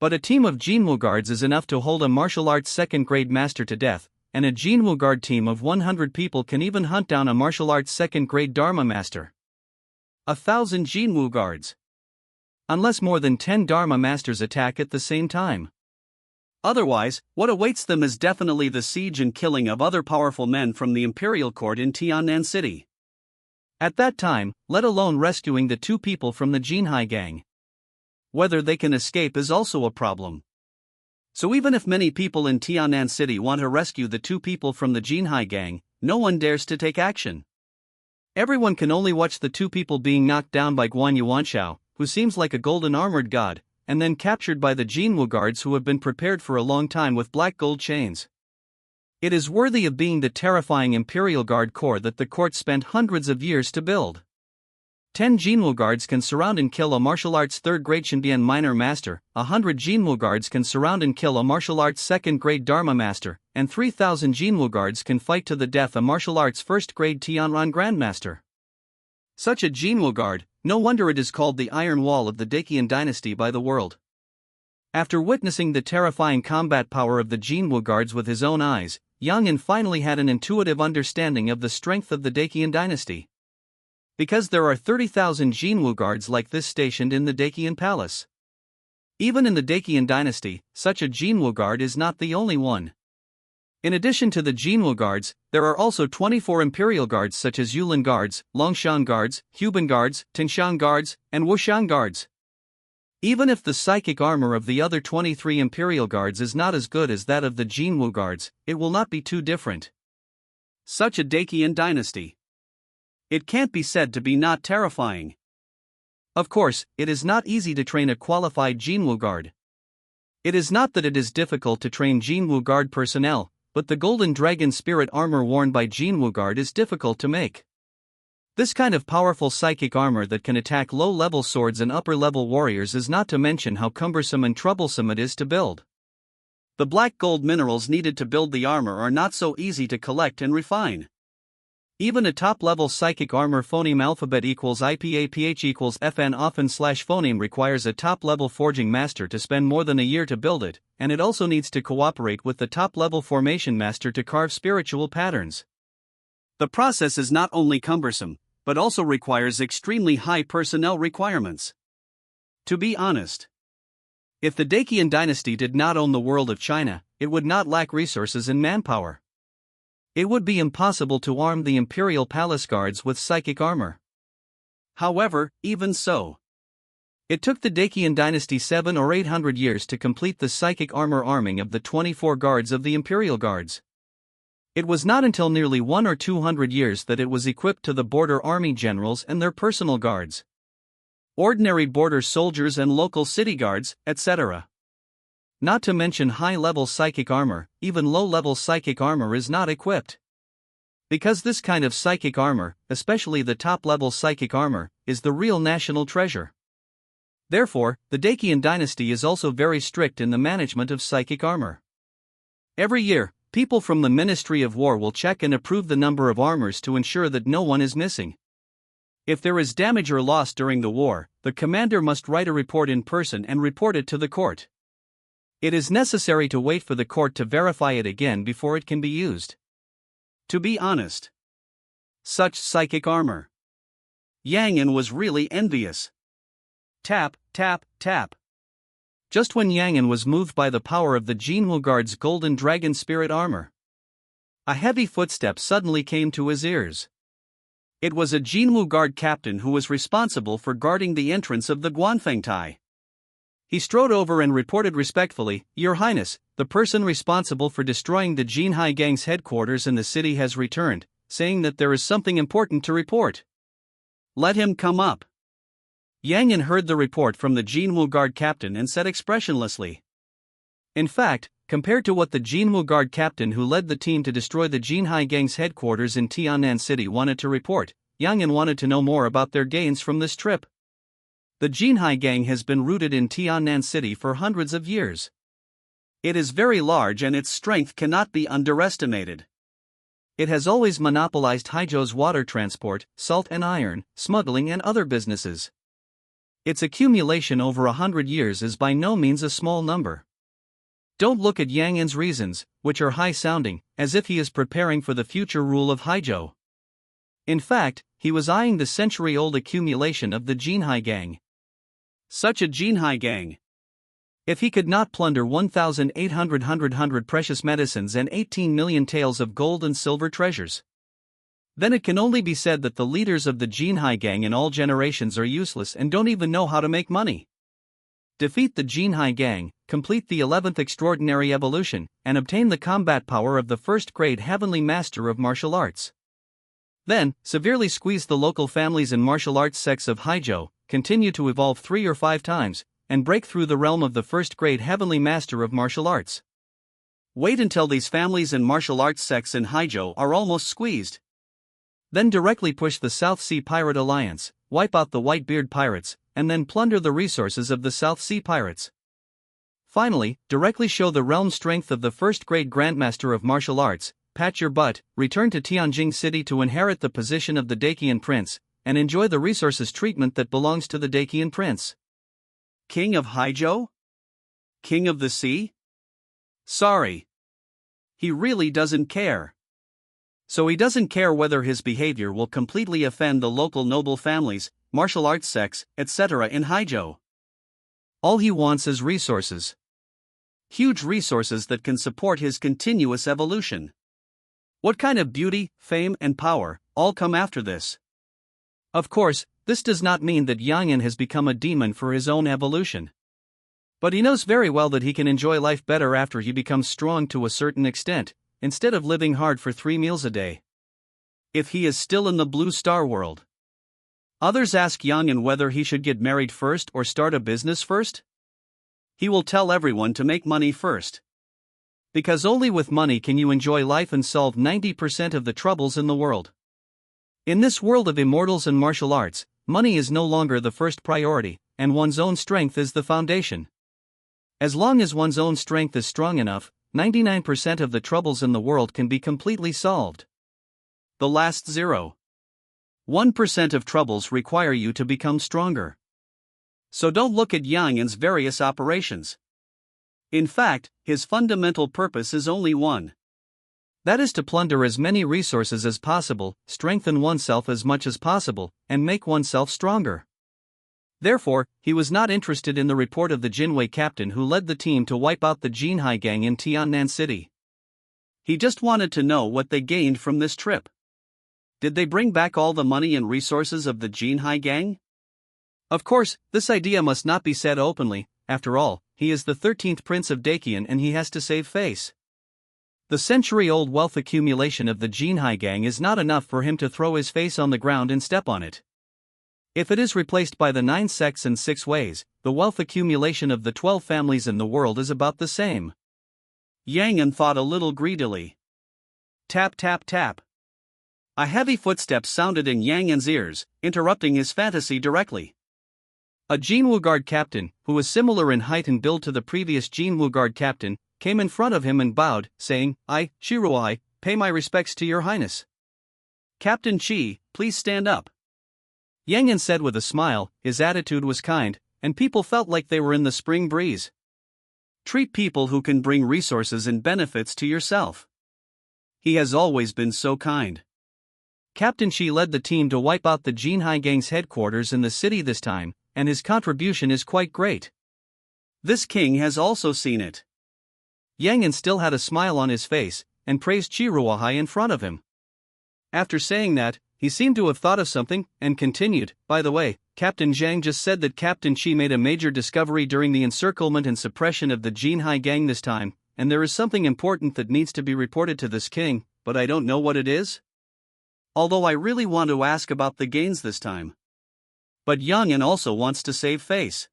But a team of Jinwoo guards is enough to hold a martial arts second-grade master to death, and a Jinwoo guard team of 100 people can even hunt down a martial arts second-grade Dharma master. 1,000 Jinwoo guards. Unless more than 10 Dharma masters attack at the same time. Otherwise, what awaits them is definitely the siege and killing of other powerful men from the imperial court in Tiannan City. At that time, let alone rescuing the 2 people from the Jinhai gang. Whether they can escape is also a problem. So even if many people in Tiannan City want to rescue the 2 people from the Jinhai gang, no one dares to take action. Everyone can only watch the 2 people being knocked down by Guan Yuanshao, who seems like a golden armored god, and then captured by the Jinwoo guards who have been prepared for a long time with black gold chains. It is worthy of being the terrifying Imperial Guard Corps that the court spent hundreds of years to build. 10 Jinwoo guards can surround and kill a martial arts third-grade Shinbian minor master, 100 Jinwoo guards can surround and kill a martial arts second-grade Dharma master, and 3,000 Jinwoo guards can fight to the death a martial arts first-grade Tianran grandmaster. Such a Jinwoo guard, no wonder it is called the Iron Wall of the Dacian dynasty by the world. After witnessing the terrifying combat power of the Jinwoo guards with his own eyes, Yang En finally had an intuitive understanding of the strength of the Dacian dynasty. Because there are 30,000 Jinwoo guards like this stationed in the Dacian palace. Even in the Dacian dynasty, such a Jinwoo guard is not the only one. In addition to the Jinwoo guards, there are also 24 imperial guards such as Yulin guards, Longshan guards, Huban guards, Tingshan guards, and Wushan guards. Even if the psychic armor of the other 23 imperial guards is not as good as that of the Jinwoo guards, it will not be too different. Such a Dacian dynasty. It can't be said to be not terrifying. Of course, it is not easy to train a qualified Jinwoo guard. It is not that it is difficult to train Jinwoo guard personnel, but the golden dragon spirit armor worn by Jinwoo guard is difficult to make. This kind of powerful psychic armor that can attack low-level swords and upper-level warriors is not to mention how cumbersome and troublesome it is to build. The black gold minerals needed to build the armor are not so easy to collect and refine. Even a top-level psychic armor phoneme alphabet equals IPAPH equals FN often/phoneme requires a top-level forging master to spend more than a year to build it, and it also needs to cooperate with the top-level formation master to carve spiritual patterns. The process is not only cumbersome, but also requires extremely high personnel requirements. To be honest, if the Dacian dynasty did not own the world of China, it would not lack resources and manpower. It would be impossible to arm the imperial palace guards with psychic armor. However, even so, it took the Dacian dynasty 700 or 800 years to complete the psychic armor arming of the 24 guards of the imperial guards. It was not until nearly 100 or 200 years that it was equipped to the border army generals and their personal guards, ordinary border soldiers and local city guards, etc. Not to mention high-level psychic armor, even low-level psychic armor is not equipped. Because this kind of psychic armor, especially the top-level psychic armor, is the real national treasure. Therefore, the Dacian dynasty is also very strict in the management of psychic armor. Every year, people from the Ministry of War will check and approve the number of armors to ensure that no one is missing. If there is damage or loss during the war, the commander must write a report in person and report it to the court. It is necessary to wait for the court to verify it again before it can be used. To be honest, such psychic armor. Yang En was really envious. Tap, tap, tap. Just when Yang En was moved by the power of the Jinwoo guard's golden dragon spirit armor, a heavy footstep suddenly came to his ears. It was a Jinwoo guard captain who was responsible for guarding the entrance of the Guanfengtai. He strode over and reported respectfully, "Your Highness, the person responsible for destroying the Jinhai gang's headquarters in the city has returned, saying that there is something important to report." "Let him come up." Yang Yan heard the report from the Jinwu Guard captain and said expressionlessly. In fact, compared to what the Jinwu Guard captain who led the team to destroy the Jinhai Gang's headquarters in Tiannan City wanted to report, Yang Yan wanted to know more about their gains from this trip. The Jinhai Gang has been rooted in Tiannan City for hundreds of years. It is very large and its strength cannot be underestimated. It has always monopolized Haizhou's water transport, salt and iron, smuggling and other businesses. Its accumulation over 100 years is by no means a small number. Don't look at Yang Yan's reasons, which are high-sounding, as if he is preparing for the future rule of Haizhou. In fact, he was eyeing the century-old accumulation of the Jinhai Gang. Such a Jinhai Gang! If he could not plunder 1,800 precious medicines and 18 million taels of gold and silver treasures, then it can only be said that the leaders of the Jinhai Gang in all generations are useless and don't even know how to make money. Defeat the Jinhai Gang, complete the 11th extraordinary evolution, and obtain the combat power of the first-grade heavenly master of martial arts. Then, severely squeeze the local families and martial arts sects of Haizhou, continue to evolve 3 or 5 times, and break through the realm of the first-grade heavenly master of martial arts. Wait until these families and martial arts sects in Haizhou are almost squeezed. Then directly push the South Sea Pirate Alliance, wipe out the Whitebeard Pirates, and then plunder the resources of the South Sea Pirates. Finally, directly show the realm strength of the first-grade Grandmaster of Martial Arts, pat your butt, return to Tianjing City to inherit the position of the Dacian Prince, and enjoy the resources treatment that belongs to the Dacian Prince. King of Haizhou? King of the Sea? Sorry. He really doesn't care. So he doesn't care whether his behavior will completely offend the local noble families, martial arts sects, etc. in Haizhou. All he wants is resources. Huge resources that can support his continuous evolution. What kind of beauty, fame, and power all come after this? Of course, this does not mean that Yang Yan has become a demon for his own evolution. But he knows very well that he can enjoy life better after he becomes strong to a certain extent, instead of living hard for 3 meals a day. If he is still in the Blue Star world. Others ask Yang Yan whether he should get married first or start a business first. He will tell everyone to make money first. Because only with money can you enjoy life and solve 90% of the troubles in the world. In this world of immortals and martial arts, money is no longer the first priority, and one's own strength is the foundation. As long as one's own strength is strong enough, 99% of the troubles in the world can be completely solved. The last 0.1% of troubles require you to become stronger. So don't look at Yang Yan's various operations. In fact, his fundamental purpose is only one. That is to plunder as many resources as possible, strengthen oneself as much as possible, and make oneself stronger. Therefore, he was not interested in the report of the Jinwei captain who led the team to wipe out the Jinhai Gang in Tiannan City. He just wanted to know what they gained from this trip. Did they bring back all the money and resources of the Jinhai Gang? Of course, this idea must not be said openly. After all, he is the 13th Prince of Dacian and he has to save face. The century-old wealth accumulation of the Jinhai Gang is not enough for him to throw his face on the ground and step on it. If it is replaced by the 9 sects and 6 ways, the wealth accumulation of the 12 families in the world is about the same. Yang Yan thought a little greedily. Tap tap tap. A heavy footstep sounded in Yang Yan's ears, interrupting his fantasy directly. A Jinwu Guard captain, who was similar in height and build to the previous Jinwu Guard captain, came in front of him and bowed, saying, "I, Shiruai, pay my respects to your highness." "Captain Chi, please stand up." Yang Yan said with a smile. His attitude was kind, and people felt like they were in the spring breeze. Treat people who can bring resources and benefits to yourself. He has always been so kind. Captain Chi led the team to wipe out the Jinhai Gang's headquarters in the city this time, and his contribution is quite great. This king has also seen it. Yang Yan still had a smile on his face, and praised Chiruahai in front of him. After saying that, he seemed to have thought of something, and continued, "By the way, Captain Zhang just said that Captain Chi made a major discovery during the encirclement and suppression of the Jinhai Gang this time, and there is something important that needs to be reported to this king, but I don't know what it is. Although I really want to ask about the gains this time." But Yang An also wants to save face.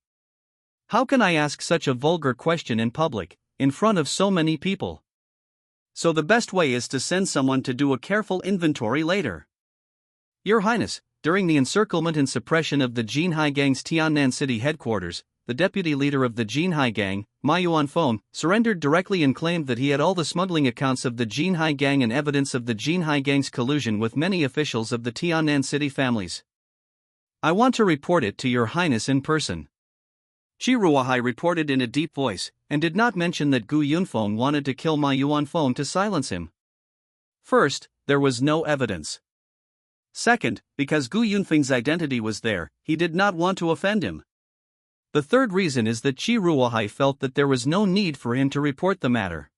How can I ask such a vulgar question in public, in front of so many people? So the best way is to send someone to do a careful inventory later. Your Highness, during the encirclement and suppression of the Jinhai Gang's Tiannan City headquarters, the deputy leader of the Jinhai Gang, Ma Yuanfeng, surrendered directly and claimed that he had all the smuggling accounts of the Jinhai Gang and evidence of the Jinhai Gang's collusion with many officials of the Tiannan City families. I want to report it to Your Highness in person. Qi Ruohai reported in a deep voice, and did not mention that Gu Yunfeng wanted to kill Ma Yuanfeng to silence him. First, there was no evidence. Second, because Gu Yunfeng's identity was there, he did not want to offend him. The third reason is that Qi Ruohai felt that there was no need for him to report the matter.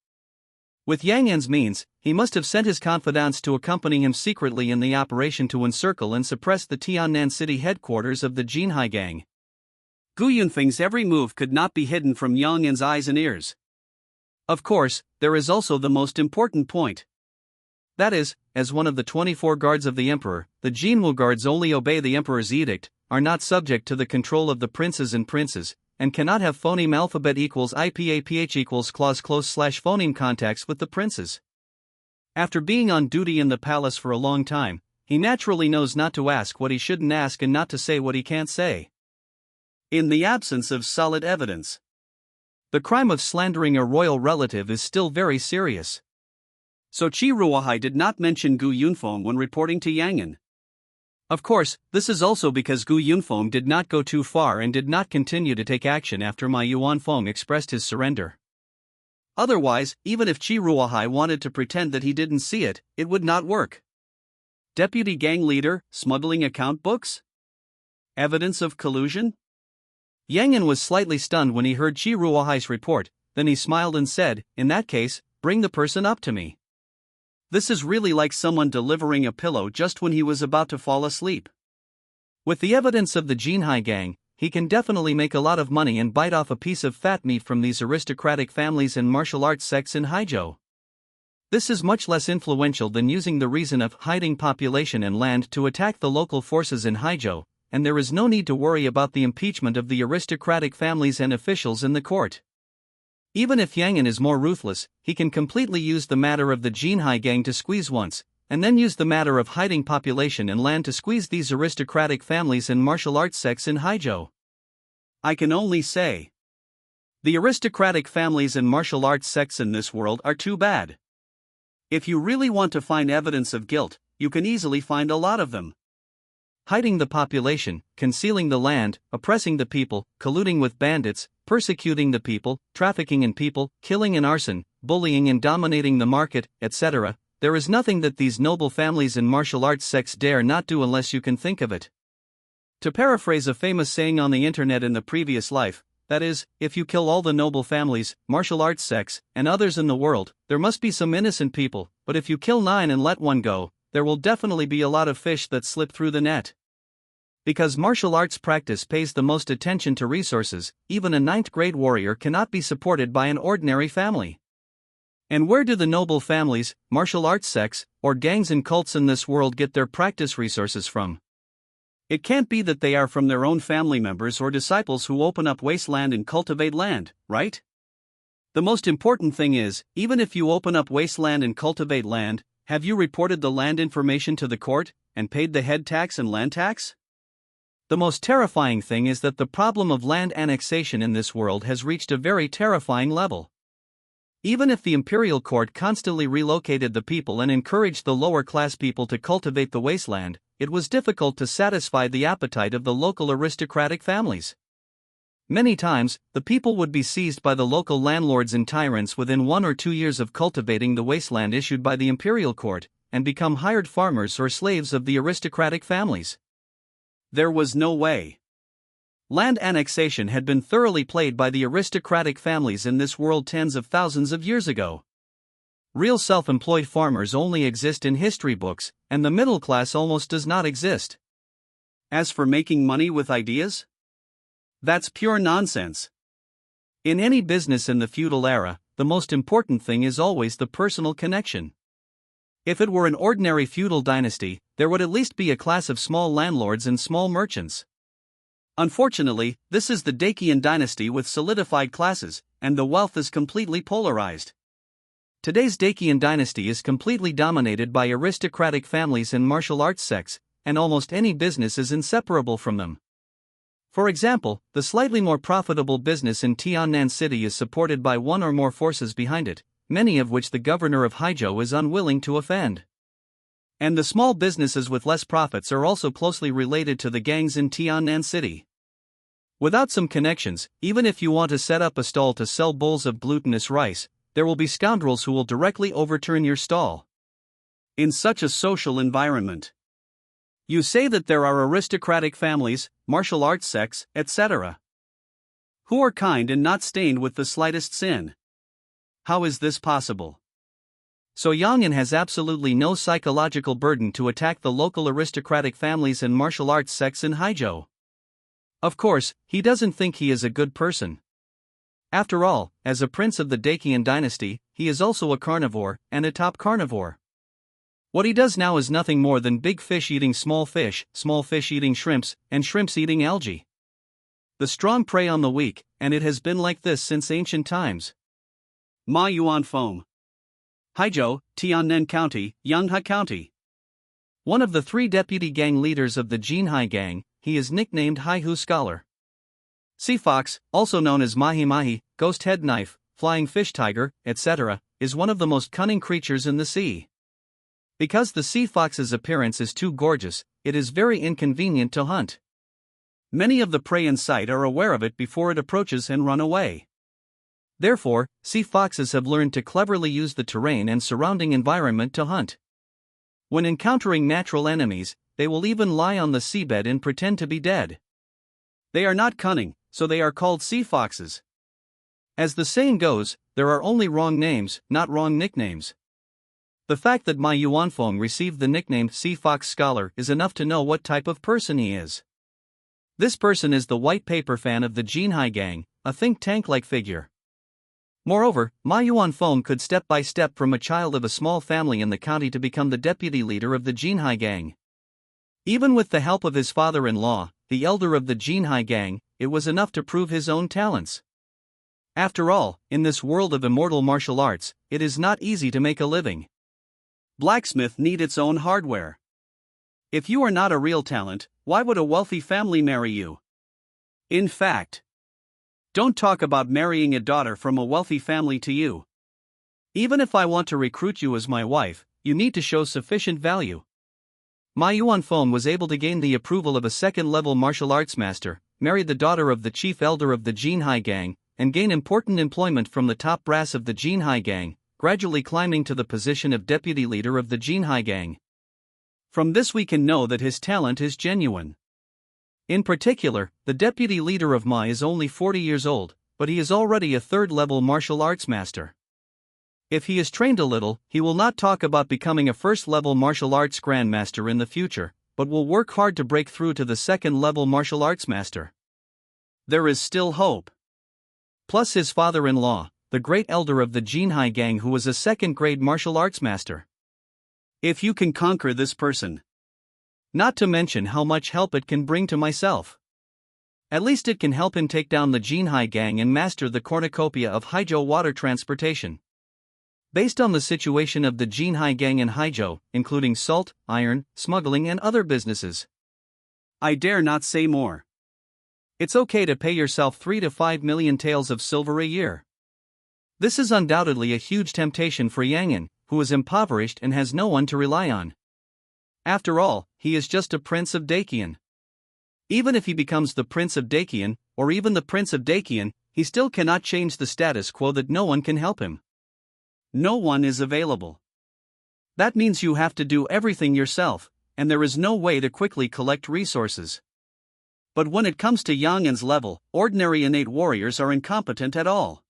With Yang An's means, he must have sent his confidants to accompany him secretly in the operation to encircle and suppress the Tiannan City headquarters of the Jinhai Gang. Gu Yunfeng's every move could not be hidden from Yang An's eyes and ears. Of course, there is also the most important point. That is, as one of the 24 guards of the emperor, the Jinwu guards only obey the emperor's edict, are not subject to the control of the princes and princes, and cannot have phoneme alphabet equals IPAPH equals clause close / phoneme contacts with the princes. After being on duty in the palace for a long time, he naturally knows not to ask what he shouldn't ask and not to say what he can't say. In the absence of solid evidence, the crime of slandering a royal relative is still very serious. So Qi Ruohai did not mention Gu Yunfeng when reporting to Yang An. Of course, this is also because Gu Yunfeng did not go too far and did not continue to take action after Ma Yuanfeng expressed his surrender. Otherwise, even if Qi Ruohai wanted to pretend that he didn't see it, it would not work. Deputy gang leader, smuggling account books? Evidence of collusion? Yang An was slightly stunned when he heard Qi Ruohai's report, then he smiled and said, "In that case, bring the person up to me." This is really like someone delivering a pillow just when he was about to fall asleep. With the evidence of the Jinhai Gang, he can definitely make a lot of money and bite off a piece of fat meat from these aristocratic families and martial arts sects in Haizhou. This is much less influential than using the reason of hiding population and land to attack the local forces in Haizhou, and there is no need to worry about the impeachment of the aristocratic families and officials in the court. Even if Yang An is more ruthless, he can completely use the matter of the Jinhai Gang to squeeze once, and then use the matter of hiding population and land to squeeze these aristocratic families and martial arts sects in Haizhou. I can only say, the aristocratic families and martial arts sects in this world are too bad. If you really want to find evidence of guilt, you can easily find a lot of them. Hiding the population, concealing the land, oppressing the people, colluding with bandits, persecuting the people, trafficking in people, killing and arson, bullying and dominating the market, etc. There is nothing that these noble families and martial arts sects dare not do unless you can think of it. To paraphrase a famous saying on the internet in the previous life, that is, if you kill all the noble families, martial arts sects, and others in the world, there must be some innocent people, but if you kill 9 and let 1 go, there will definitely be a lot of fish that slip through the net. Because martial arts practice pays the most attention to resources, even a 9th grade warrior cannot be supported by an ordinary family. And where do the noble families, martial arts sects, or gangs and cults in this world get their practice resources from? It can't be that they are from their own family members or disciples who open up wasteland and cultivate land, right? The most important thing is, even if you open up wasteland and cultivate land, have you reported the land information to the court, and paid the head tax and land tax? The most terrifying thing is that the problem of land annexation in this world has reached a very terrifying level. Even if the imperial court constantly relocated the people and encouraged the lower class people to cultivate the wasteland, it was difficult to satisfy the appetite of the local aristocratic families. Many times, the people would be seized by the local landlords and tyrants within 1 or 2 years of cultivating the wasteland issued by the imperial court, and become hired farmers or slaves of the aristocratic families. There was no way. Land annexation had been thoroughly played by the aristocratic families in this world tens of thousands of years ago. Real self-employed farmers only exist in history books, and the middle class almost does not exist. As for making money with ideas? That's pure nonsense. In any business in the feudal era, the most important thing is always the personal connection. If it were an ordinary feudal dynasty, there would at least be a class of small landlords and small merchants. Unfortunately, this is the Dakian dynasty with solidified classes, and the wealth is completely polarized. Today's Dakian dynasty is completely dominated by aristocratic families and martial arts sects, and almost any business is inseparable from them. For example, the slightly more profitable business in Tiannan City is supported by one or more forces behind it, many of which the governor of Haizhou is unwilling to offend. And the small businesses with less profits are also closely related to the gangs in Tiannan City. Without some connections, even if you want to set up a stall to sell bowls of glutinous rice, there will be scoundrels who will directly overturn your stall. In such a social environment, you say that there are aristocratic families, martial arts sects, etc., who are kind and not stained with the slightest sin. How is this possible? So Yang has absolutely no psychological burden to attack the local aristocratic families and martial arts sects in Haizhou. Of course, he doesn't think he is a good person. After all, as a prince of the Dakian dynasty, he is also a carnivore, and a top carnivore. What he does now is nothing more than big fish eating small fish eating shrimps, and shrimps eating algae. The strong prey on the weak, and it has been like this since ancient times. Ma Yuan Feng. Haizhou, Tiannan County, Yanghe County. One of the 3 deputy gang leaders of the Jinhai gang, he is nicknamed Haihu Scholar. Sea Fox, also known as Mahi Mahi, Ghost Head Knife, Flying Fish Tiger, etc., is one of the most cunning creatures in the sea. Because the sea fox's appearance is too gorgeous, it is very inconvenient to hunt. Many of the prey in sight are aware of it before it approaches and run away. Therefore, sea foxes have learned to cleverly use the terrain and surrounding environment to hunt. When encountering natural enemies, they will even lie on the seabed and pretend to be dead. They are not cunning, so they are called sea foxes. As the saying goes, there are only wrong names, not wrong nicknames. The fact that Ma Yuanfeng received the nickname Sea Fox Scholar is enough to know what type of person he is. This person is the white paper fan of the Jinhai gang, a think tank-like figure. Moreover, Ma Yuanfeng could step by step from a child of a small family in the county to become the deputy leader of the Jinhai gang. Even with the help of his father-in-law, the elder of the Jinhai gang, it was enough to prove his own talents. After all, in this world of immortal martial arts, it is not easy to make a living. Blacksmith need its own hardware. If you are not a real talent, why would a wealthy family marry you? In fact, don't talk about marrying a daughter from a wealthy family to you. Even if I want to recruit you as my wife, you need to show sufficient value. Ma Yuanfeng was able to gain the approval of a second-level martial arts master, marry the daughter of the chief elder of the Jinhai gang, and gain important employment from the top brass of the Jinhai gang, gradually climbing to the position of deputy leader of the Jinhai gang. From this we can know that his talent is genuine. In particular, the deputy leader of Ma is only 40 years old, but he is already a third-level martial arts master. If he is trained a little, he will not talk about becoming a first-level martial arts grandmaster in the future, but will work hard to break through to the second-level martial arts master. There is still hope. Plus his father-in-law, the great elder of the Jinhai gang, who was a second-grade martial arts master. If you can conquer this person, not to mention how much help it can bring to myself. At least it can help him take down the Jinhai gang and master the cornucopia of Haizhou water transportation. Based on the situation of the Jinhai gang in Haizhou, including salt, iron, smuggling and other businesses, I dare not say more. It's okay to pay yourself 3 to 5 million taels of silver a year. This is undoubtedly a huge temptation for Yang'an, who is impoverished and has no one to rely on. After all, he is just a prince of Dakian. Even if he becomes the prince of Dakian, or even the prince of Dakian, he still cannot change the status quo that no one can help him. No one is available. That means you have to do everything yourself, and there is no way to quickly collect resources. But when it comes to Yang'an's level, ordinary innate warriors are incompetent at all.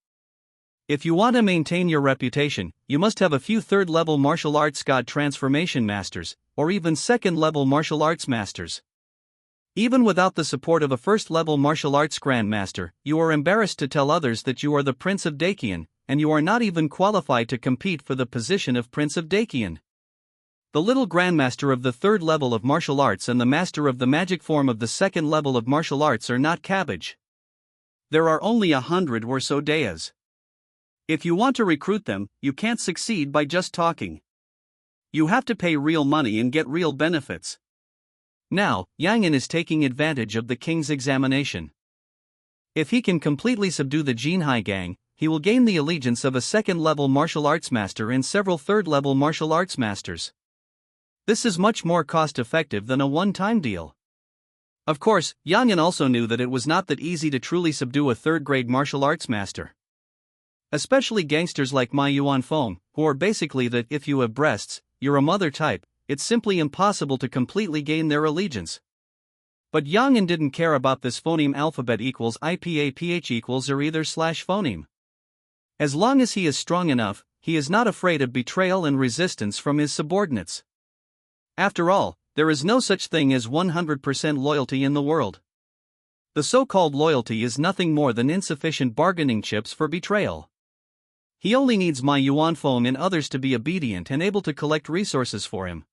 If you want to maintain your reputation, you must have a few third-level martial arts god transformation masters, or even second-level martial arts masters. Even without the support of a first-level martial arts grandmaster, you are embarrassed to tell others that you are the Prince of Dakian, and you are not even qualified to compete for the position of Prince of Dakian. the little grandmaster of the 3rd level of martial arts and the master of the magic form of the 2nd level of martial arts are not cabbage. There are only 100 or so Deas. If you want to recruit them, you can't succeed by just talking. You have to pay real money and get real benefits. Now, Yang'an is taking advantage of the king's examination. If he can completely subdue the Jinhai gang, he will gain the allegiance of a 2nd-level martial arts master and several 3rd-level martial arts masters. This is much more cost-effective than a one-time deal. Of course, Yang'an also knew that it was not that easy to truly subdue a 3rd-grade martial arts master. Especially gangsters like Ma Yuanfeng, who are basically the if you have breasts, you're a mother type. It's simply impossible to completely gain their allegiance. But Yang'an didn't care about this phoneme alphabet equals IPAPH equals or either slash phoneme. As long as he is strong enough, he is not afraid of betrayal and resistance from his subordinates. After all, there is no such thing as 100% loyalty in the world. The so-called loyalty is nothing more than insufficient bargaining chips for betrayal. He only needs Ma Yuanfeng and others to be obedient and able to collect resources for him.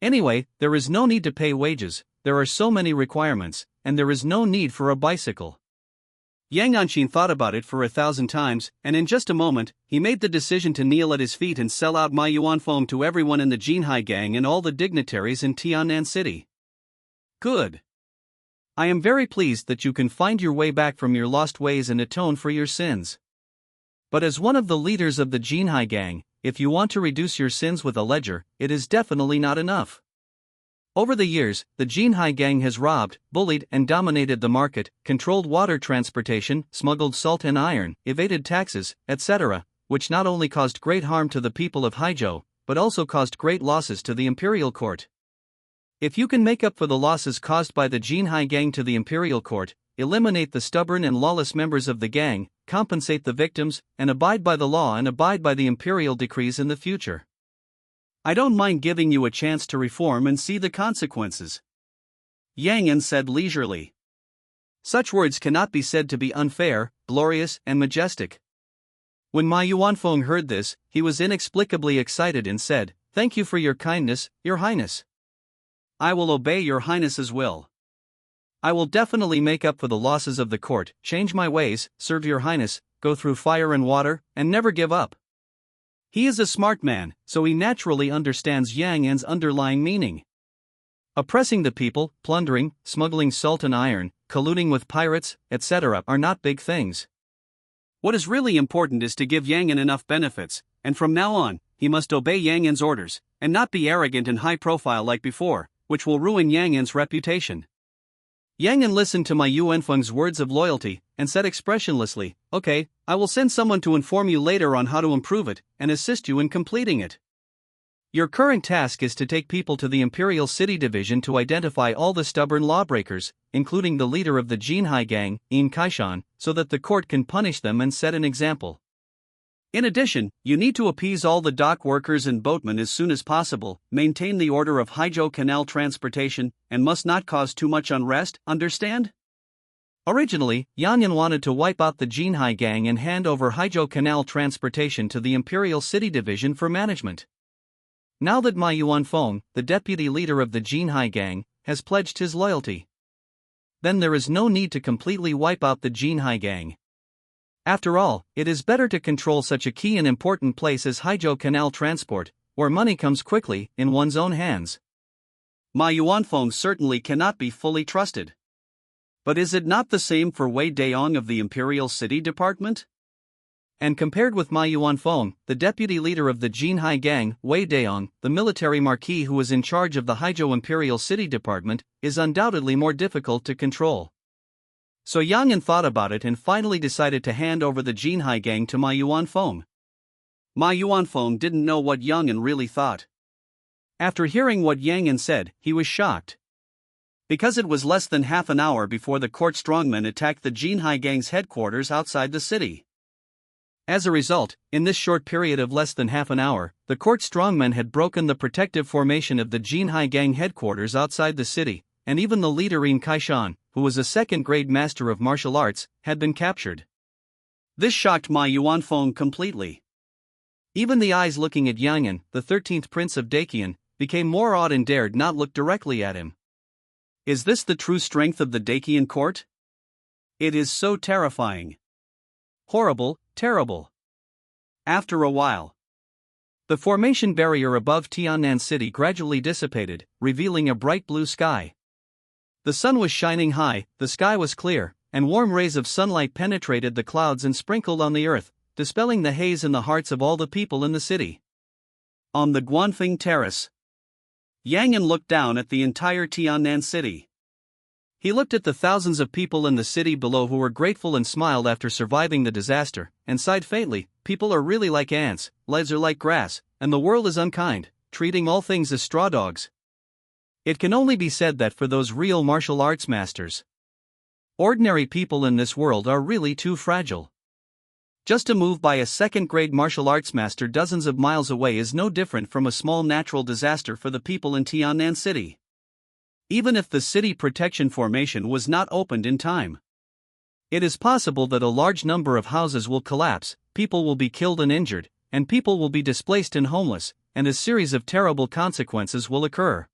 Anyway, there is no need to pay wages, there are so many requirements, and there is no need for a bicycle. Yang Anqin thought about it for 1,000 times, and in just a moment, he made the decision to kneel at his feet and sell out Ma Yuanfeng to everyone in the Jinhai gang and all the dignitaries in Tiannan City. Good. I am very pleased that you can find your way back from your lost ways and atone for your sins. But as one of the leaders of the Jinhai gang, if you want to reduce your sins with a ledger, it is definitely not enough. Over the years, the Jinhai gang has robbed, bullied and dominated the market, controlled water transportation, smuggled salt and iron, evaded taxes, etc., which not only caused great harm to the people of Haizhou, but also caused great losses to the imperial court. If you can make up for the losses caused by the Jinhai gang to the imperial court, eliminate the stubborn and lawless members of the gang, compensate the victims, and abide by the law and abide by the imperial decrees in the future, I don't mind giving you a chance to reform and see the consequences. Yang'an said leisurely. Such words cannot be said to be unfair, glorious, and majestic. When Ma Yuanfeng heard this, he was inexplicably excited and said, "Thank you for your kindness, Your Highness. I will obey Your Highness's will. I will definitely make up for the losses of the court, change my ways, serve Your Highness, go through fire and water, and never give up." He is a smart man, so he naturally understands Yang'an's underlying meaning. Oppressing the people, plundering, smuggling salt and iron, colluding with pirates, etc. are not big things. What is really important is to give Yang'an enough benefits, and from now on, he must obey Yang'an's orders, and not be arrogant and high profile like before, which will ruin Yang'an's reputation. Yang'an listened to Ma Yuanfeng's words of loyalty, and said expressionlessly, "Okay, I will send someone to inform you later on how to improve it, and assist you in completing it. Your current task is to take people to the Imperial City Division to identify all the stubborn lawbreakers, including the leader of the Jinhai gang, In Kaishan, so that the court can punish them and set an example. In addition, you need to appease all the dock workers and boatmen as soon as possible, maintain the order of Haizhou Canal transportation, and must not cause too much unrest, understand?" Originally, Yang'an wanted to wipe out the Jinhai gang and hand over Haizhou Canal transportation to the Imperial City Division for management. Now that Ma Yuanfeng, the deputy leader of the Jinhai gang, has pledged his loyalty, then there is no need to completely wipe out the Jinhai gang. After all, it is better to control such a key and important place as Haizhou Canal transport, where money comes quickly, in one's own hands. Ma Yuanfeng certainly cannot be fully trusted. But is it not the same for Wei Daong of the Imperial City Department? And compared with Ma Yuanfeng, the deputy leader of the Jinhai gang, Wei Daong, the military marquis who is in charge of the Haizhou Imperial City Department, is undoubtedly more difficult to control. So Yang'an thought about it and finally decided to hand over the Jinhai gang to Ma Yuanfeng. Ma Yuanfeng didn't know what Yang'an really thought. After hearing what Yang'an said, he was shocked. Because it was less than half an hour before the court strongmen attacked the Jinhai gang's headquarters outside the city. As a result, in this short period of less than half an hour, the court strongmen had broken the protective formation of the Jinhai gang headquarters outside the city, and even the leader In Kaishan, who was a second-grade master of martial arts, had been captured. This shocked Ma Yuanfeng completely. Even the eyes looking at Yang'an, the 13th prince of Daqian, became more awed and dared not look directly at him. Is this the true strength of the Dakian court? It is so terrifying. Horrible, terrible. After a while, the formation barrier above Tiannan City gradually dissipated, revealing a bright blue sky. The sun was shining high, the sky was clear, and warm rays of sunlight penetrated the clouds and sprinkled on the earth, dispelling the haze in the hearts of all the people in the city. On the Guanfeng Terrace, Yang An looked down at the entire Tiannan City. He looked at the thousands of people in the city below who were grateful and smiled after surviving the disaster, and sighed faintly. People are really like ants, lives are like grass, and the world is unkind, treating all things as straw dogs. It can only be said that for those real martial arts masters, ordinary people in this world are really too fragile. Just to move by a second-grade martial arts master dozens of miles away is no different from a small natural disaster for the people in Tiannan City. Even if the city protection formation was not opened in time, it is possible that a large number of houses will collapse, people will be killed and injured, and people will be displaced and homeless, and a series of terrible consequences will occur.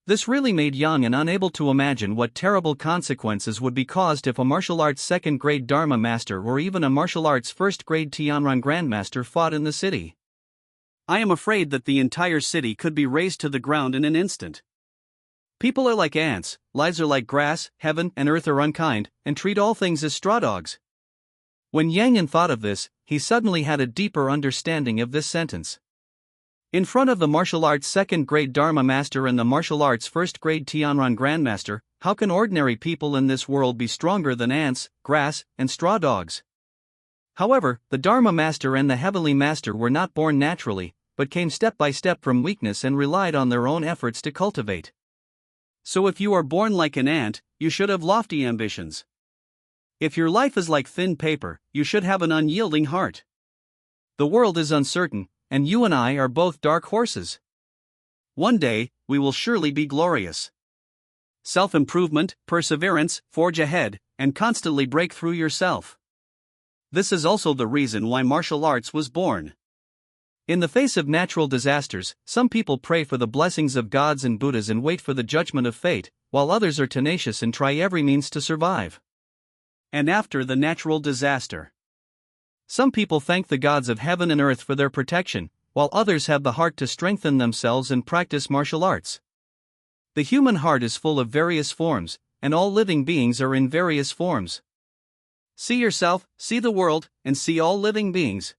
This really made Yang An unable to imagine what terrible consequences would be caused if a martial arts second-grade Dharma master or even a martial arts first-grade Tianran grandmaster fought in the city. I am afraid that the entire city could be razed to the ground in an instant. People are like ants, lives are like grass, heaven and earth are unkind, and treat all things as straw dogs. When Yang An thought of this, he suddenly had a deeper understanding of this sentence. In front of the martial arts second-grade Dharma master and the martial arts first-grade Tianran grandmaster, how can ordinary people in this world be stronger than ants, grass, and straw dogs? However, the Dharma master and the heavenly master were not born naturally, but came step by step from weakness and relied on their own efforts to cultivate. So if you are born like an ant, you should have lofty ambitions. If your life is like thin paper, you should have an unyielding heart. The world is uncertain, and you and I are both dark horses. One day, we will surely be glorious. Self-improvement, perseverance, forge ahead, and constantly break through yourself. This is also the reason why martial arts was born. In the face of natural disasters, some people pray for the blessings of gods and Buddhas and wait for the judgment of fate, while others are tenacious and try every means to survive. And after the natural disaster, some people thank the gods of heaven and earth for their protection, while others have the heart to strengthen themselves and practice martial arts. The human heart is full of various forms, and all living beings are in various forms. See yourself, see the world, and see all living beings.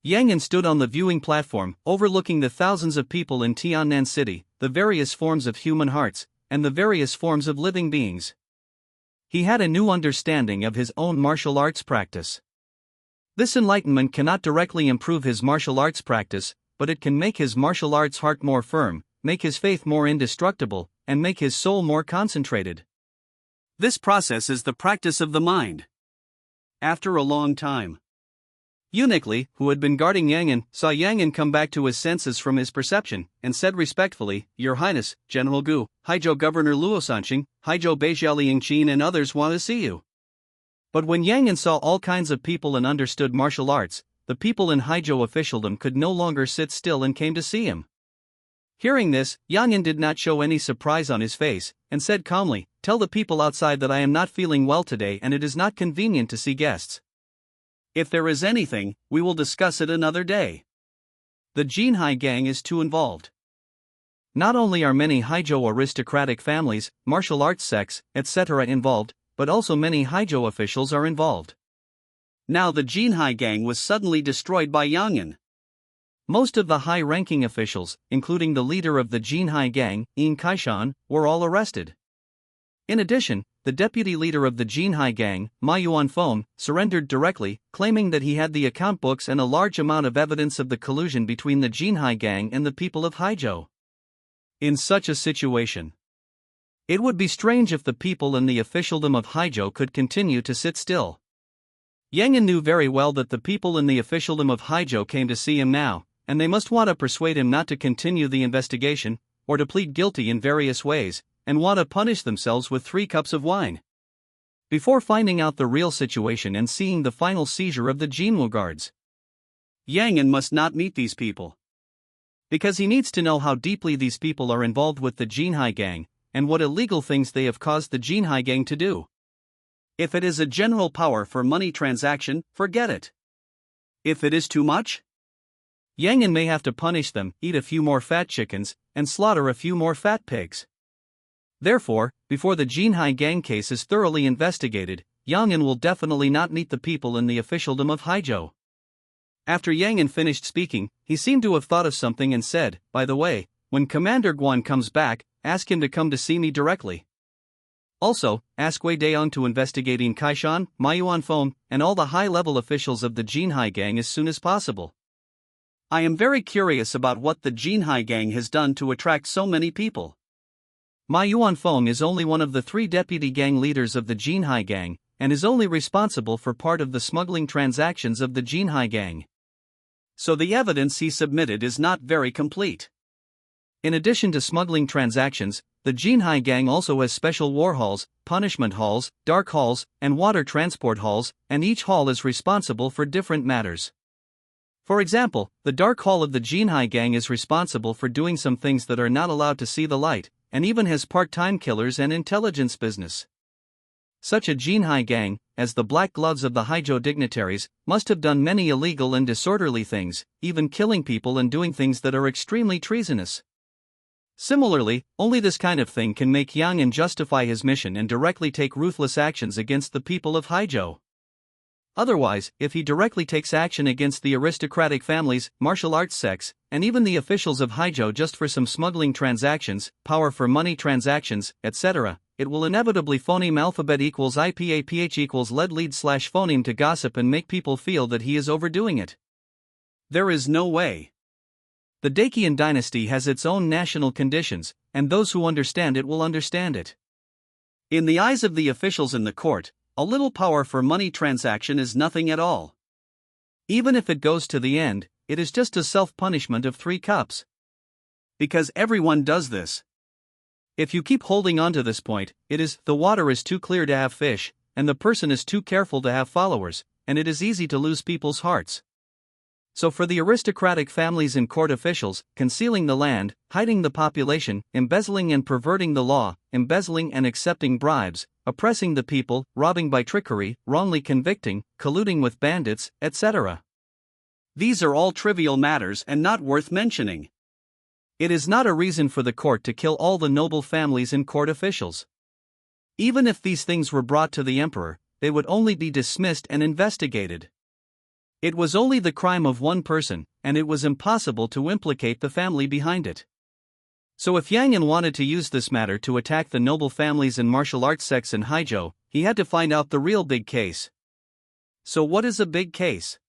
Yang An stood on the viewing platform, overlooking the thousands of people in Tiannan City, the various forms of human hearts, and the various forms of living beings. He had a new understanding of his own martial arts practice. This enlightenment cannot directly improve his martial arts practice, but it can make his martial arts heart more firm, make his faith more indestructible, and make his soul more concentrated. This process is the practice of the mind. After a long time, Uniquely, who had been guarding Yang An, saw Yang An come back to his senses from his perception, and said respectfully, "Your Highness, General Gu, Haizhou Governor Luo Sanxing, Haizhou Beijiao Qin and others want to see you." But when Yang An saw all kinds of people and understood martial arts, the people in Haizhou officialdom could no longer sit still and came to see him. Hearing this, Yang An did not show any surprise on his face, and said calmly, "Tell the people outside that I am not feeling well today and it is not convenient to see guests. If there is anything, we will discuss it another day. The Jinhai gang is too involved. Not only are many Haizhou aristocratic families, martial arts sects, etc. involved, but also many Haizhou officials are involved." Now the Jinhai gang was suddenly destroyed by Yang An. Most of the high-ranking officials, including the leader of the Jinhai gang, Yin Kaishan, were all arrested. In addition, the deputy leader of the Jinhai gang, Ma Yuanfeng, surrendered directly, claiming that he had the account books and a large amount of evidence of the collusion between the Jinhai gang and the people of Haizhou. In such a situation, it would be strange if the people in the officialdom of Haizhou could continue to sit still. Yang An knew very well that the people in the officialdom of Haizhou came to see him now, and they must want to persuade him not to continue the investigation, or to plead guilty in various ways, and want to punish themselves with 3 cups of wine. Before finding out the real situation and seeing the final seizure of the Jinwu guards, Yang An must not meet these people. Because he needs to know how deeply these people are involved with the Jinhai gang, and what illegal things they have caused the Jinhai gang to do. If it is a general power for money transaction, forget it. If it is too much, Yang may have to punish them, eat a few more fat chickens, and slaughter a few more fat pigs. Therefore, before the Jinhai gang case is thoroughly investigated, Yang will definitely not meet the people in the officialdom of Haizhou. After Yang finished speaking, he seemed to have thought of something and said, "By the way, when Commander Guan comes back, ask him to come to see me directly. Also, ask Wei Daong to investigating Kaishan, Ma Yuanfeng, and all the high-level officials of the Jinhai gang as soon as possible. I am very curious about what the Jinhai gang has done to attract so many people." Ma Yuanfeng is only one of the 3 deputy gang leaders of the Jinhai gang, and is only responsible for part of the smuggling transactions of the Jinhai gang. So the evidence he submitted is not very complete. In addition to smuggling transactions, the Jinhai gang also has special war halls, punishment halls, dark halls, and water transport halls, and each hall is responsible for different matters. For example, the dark hall of the Jinhai gang is responsible for doing some things that are not allowed to see the light, and even has part-time killers and intelligence business. Such a Jinhai gang, as the black gloves of the Haizhou dignitaries, must have done many illegal and disorderly things, even killing people and doing things that are extremely treasonous. Similarly, only this kind of thing can make Yang justify his mission and directly take ruthless actions against the people of Haizhou. Otherwise, if he directly takes action against the aristocratic families, martial arts sects, and even the officials of Haizhou just for some smuggling transactions, power for money transactions, etc., it will inevitably phoneme alphabet equals IPAPH equals lead/phoneme to gossip and make people feel that he is overdoing it. There is no way. The Dacian dynasty has its own national conditions, and those who understand it will understand it. In the eyes of the officials in the court, a little power for money transaction is nothing at all. Even if it goes to the end, it is just a self-punishment of 3 cups. Because everyone does this. If you keep holding on to this point, it is, the water is too clear to have fish, and the person is too careful to have followers, and it is easy to lose people's hearts. So for the aristocratic families and court officials, concealing the land, hiding the population, embezzling and perverting the law, embezzling and accepting bribes, oppressing the people, robbing by trickery, wrongly convicting, colluding with bandits, etc. These are all trivial matters and not worth mentioning. It is not a reason for the court to kill all the noble families and court officials. Even if these things were brought to the emperor, they would only be dismissed and investigated. It was only the crime of one person, and it was impossible to implicate the family behind it. So if Yang wanted to use this matter to attack the noble families and martial arts sects in Haizhou, he had to find out the real big case. So what is a big case?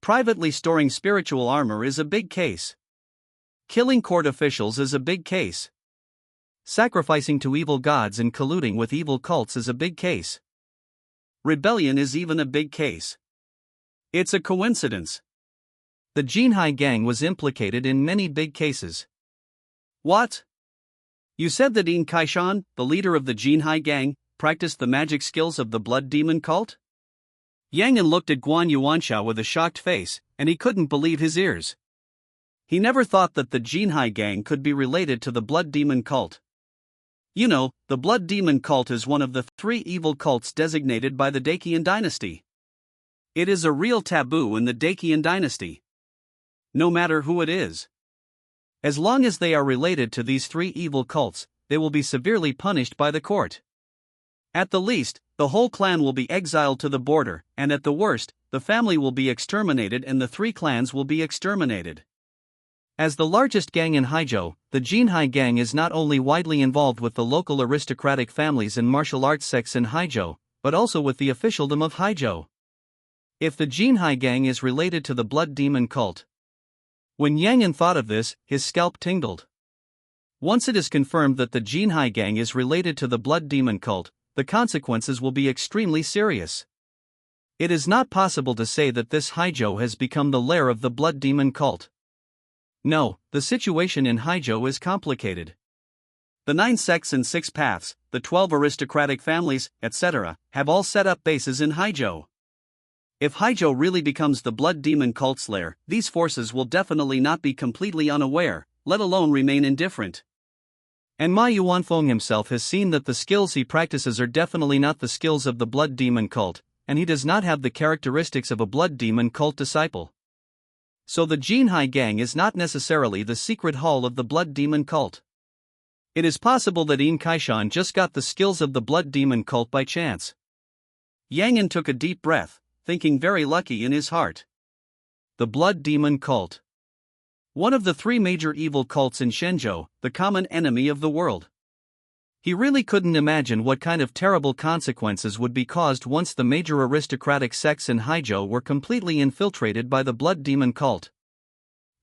Privately storing spiritual armor is a big case. Killing court officials is a big case. Sacrificing to evil gods and colluding with evil cults is a big case. Rebellion is even a big case. It's a coincidence. The Jinhai gang was implicated in many big cases. What? You said that In Kaishan, the leader of the Jinhai gang, practiced the magic skills of the blood demon cult? Yang looked at Guan Yuanxiao with a shocked face, and he couldn't believe his ears. He never thought that the Jinhai gang could be related to the blood demon cult. You know, the blood demon cult is one of the 3 evil cults designated by the Dacian dynasty. It is a real taboo in the Dacian dynasty. No matter who it is. As long as they are related to these 3 evil cults, they will be severely punished by the court. At the least, the whole clan will be exiled to the border, and at the worst, the family will be exterminated and the 3 clans will be exterminated. As the largest gang in Haizhou, the Jinhai gang is not only widely involved with the local aristocratic families and martial arts sects in Haizhou, but also with the officialdom of Haizhou. If the Jinhai gang is related to the blood demon cult. When Yang thought of this, his scalp tingled. Once it is confirmed that the Jinhai gang is related to the blood demon cult, the consequences will be extremely serious. It is not possible to say that this Haizhou has become the lair of the blood demon cult. No, the situation in Haizhou is complicated. The 9 sects and 6 paths, the 12 aristocratic families, etc., have all set up bases in Haizhou. If Haijo really becomes the blood demon cult slayer, these forces will definitely not be completely unaware, let alone remain indifferent. And Ma Yuanfeng himself has seen that the skills he practices are definitely not the skills of the blood demon cult, and he does not have the characteristics of a blood demon cult disciple. So the Jinhai gang is not necessarily the secret hall of the blood demon cult. It is possible that In Kaishan just got the skills of the blood demon cult by chance. Yang An took a deep breath, thinking very lucky in his heart. The blood demon cult. One of the three major evil cults in Shenzhou, the common enemy of the world. He really couldn't imagine what kind of terrible consequences would be caused once the major aristocratic sects in Haijo were completely infiltrated by the blood demon cult.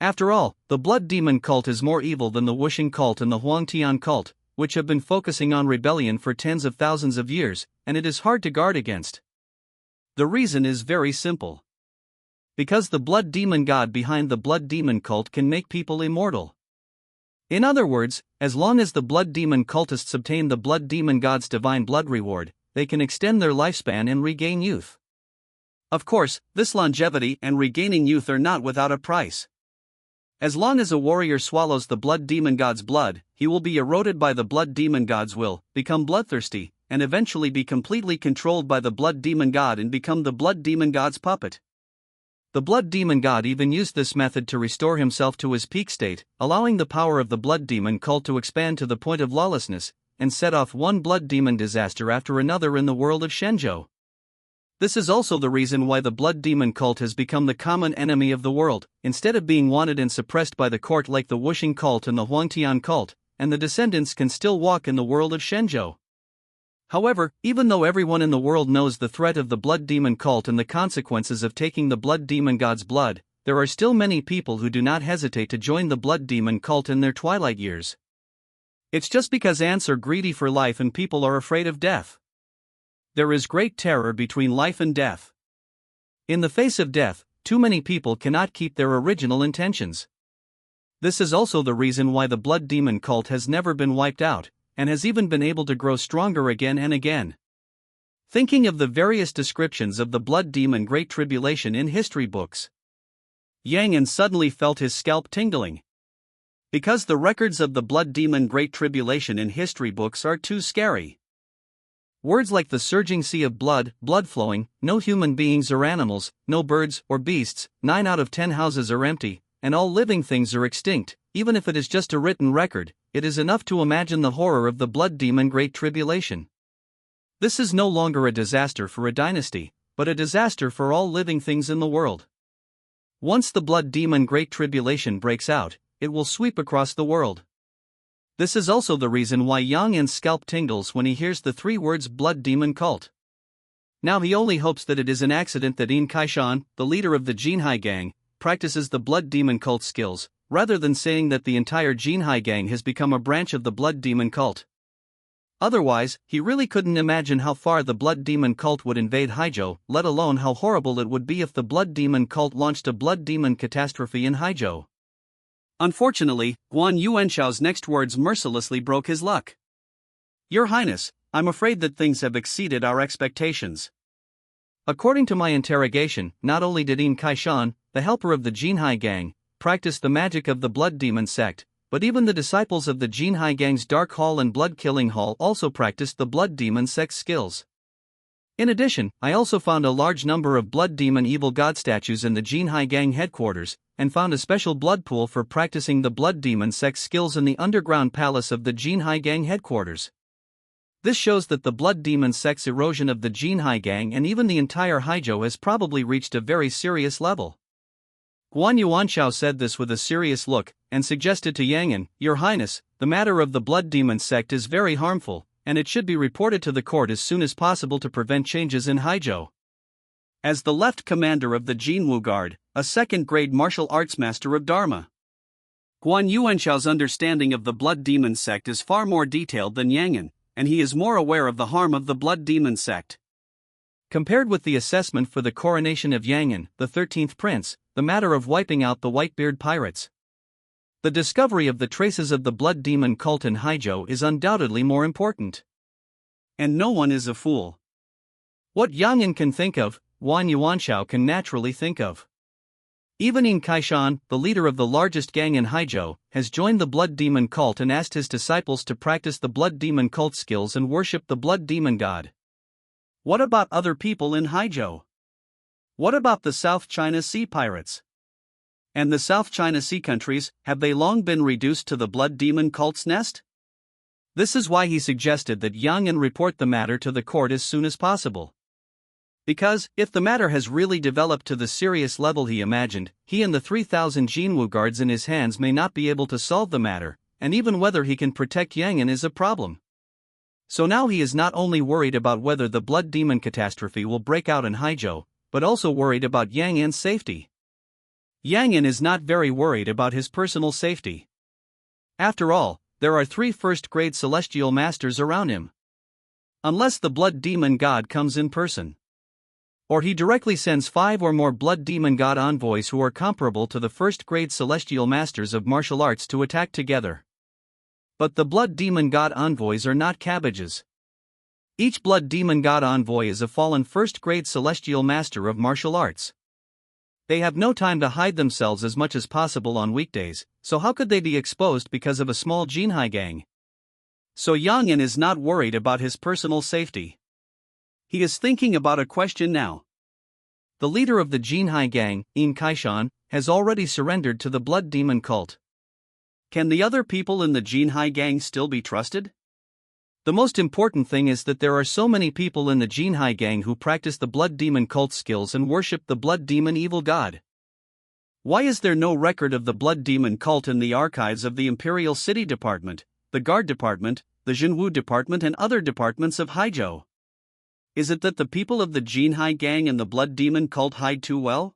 After all, the blood demon cult is more evil than the Wuxing cult and the Huangtian cult, which have been focusing on rebellion for tens of thousands of years, and it is hard to guard against. The reason is very simple. Because the blood demon god behind the blood demon cult can make people immortal. In other words, as long as the blood demon cultists obtain the blood demon god's divine blood reward, they can extend their lifespan and regain youth. Of course, this longevity and regaining youth are not without a price. As long as a warrior swallows the blood demon god's blood, he will be eroded by the blood demon god's will, become bloodthirsty, and eventually be completely controlled by the blood demon god and become the blood demon god's puppet. The blood demon god even used this method to restore himself to his peak state, allowing the power of the blood demon cult to expand to the point of lawlessness, and set off one blood demon disaster after another in the world of Shenzhou. This is also the reason why the blood demon cult has become the common enemy of the world, instead of being wanted and suppressed by the court like the Wuxing cult and the Huangtian cult, and the descendants can still walk in the world of Shenzhou. However, even though everyone in the world knows the threat of the blood demon cult and the consequences of taking the blood demon god's blood, there are still many people who do not hesitate to join the blood demon cult in their twilight years. It's just because ants are greedy for life and people are afraid of death. There is great terror between life and death. In the face of death, too many people cannot keep their original intentions. This is also the reason why the blood demon cult has never been wiped out, and has even been able to grow stronger again and again. Thinking of the various descriptions of the blood demon Great Tribulation in history books, Yang An suddenly felt his scalp tingling. Because the records of the blood demon Great Tribulation in history books are too scary. Words like the surging sea of blood, blood flowing, no human beings or animals, no birds or beasts, 9 out of 10 houses are empty, and all living things are extinct. Even if it is just a written record, it is enough to imagine the horror of the blood demon Great Tribulation. This is no longer a disaster for a dynasty, but a disaster for all living things in the world. Once the blood demon Great Tribulation breaks out, it will sweep across the world. This is also the reason why Yang An's scalp tingles when he hears the 3 words blood demon cult. Now he only hopes that it is an accident that In Kaishan, the leader of the Jinhai gang, practices the blood demon cult skills, rather than saying that the entire Jinhai gang has become a branch of the blood demon cult. Otherwise, he really couldn't imagine how far the blood demon cult would invade Haijo, let alone how horrible it would be if the blood demon cult launched a blood demon catastrophe in Haijo. Unfortunately, Guan Yuanshao's next words mercilessly broke his luck. Your Highness, I'm afraid that things have exceeded our expectations. According to my interrogation, not only did In Kaishan, the helper of the Jinhai gang, practice the magic of the blood demon sect, but even the disciples of the Jinhai gang's Dark Hall and Blood Killing Hall also practiced the blood demon sect skills. In addition, I also found a large number of blood demon evil god statues in the Jinhai gang headquarters, and found a special blood pool for practicing the blood demon sect skills in the underground palace of the Jinhai gang headquarters. This shows that the blood demon sect's erosion of the Jinhai gang and even the entire Haijo has probably reached a very serious level. Guan Yuanshao said this with a serious look, and suggested to Yang An, Your Highness, the matter of the blood demon sect is very harmful, and it should be reported to the court as soon as possible to prevent changes in Haijo. As the left commander of the Jinwu Guard, a second-grade martial arts master of Dharma, Guan Yuanshao's understanding of the blood demon sect is far more detailed than Yang An, and he is more aware of the harm of the blood demon sect. Compared with the assessment for the coronation of Yang An, the 13th prince, the matter of wiping out the Whitebeard pirates, the discovery of the traces of the blood demon cult in Haijo is undoubtedly more important. And no one is a fool. What Yang An can think of, Guan Yuanshao can naturally think of. Even Yin Kaishan, the leader of the largest gang in Haizhou, has joined the Blood Demon cult and asked his disciples to practice the Blood Demon cult skills and worship the Blood Demon god. What about other people in Haizhou? What about the South China Sea pirates? And the South China Sea countries, have they long been reduced to the Blood Demon cult's nest? This is why he suggested that Yang An report the matter to the court as soon as possible. Because, if the matter has really developed to the serious level he imagined, he and the 3,000 Jinwu guards in his hands may not be able to solve the matter, and even whether he can protect Yang An is a problem. So now he is not only worried about whether the Blood Demon catastrophe will break out in Haizhou, but also worried about Yang An's safety. Yang An is not very worried about his personal safety. After all, there are 3 first-grade celestial masters around him. Unless the Blood Demon god comes in person. Or he directly sends 5 or more Blood Demon god envoys who are comparable to the first-grade celestial masters of martial arts to attack together. But the Blood Demon god envoys are not cabbages. Each Blood Demon god envoy is a fallen first-grade celestial master of martial arts. They have no time to hide themselves as much as possible on weekdays, so how could they be exposed because of a small Jinhai gang? So Yang An is not worried about his personal safety. He is thinking about a question now. The leader of the Jinhai gang, Yin Kaishan, has already surrendered to the Blood Demon cult. Can the other people in the Jinhai gang still be trusted? The most important thing is that there are so many people in the Jinhai gang who practice the Blood Demon cult skills and worship the Blood Demon evil god. Why is there no record of the Blood Demon cult in the archives of the Imperial City Department, the Guard Department, the Jinwu Department and other departments of Haizhou? Is it that the people of the Jinhai gang and the Blood Demon cult hide too well?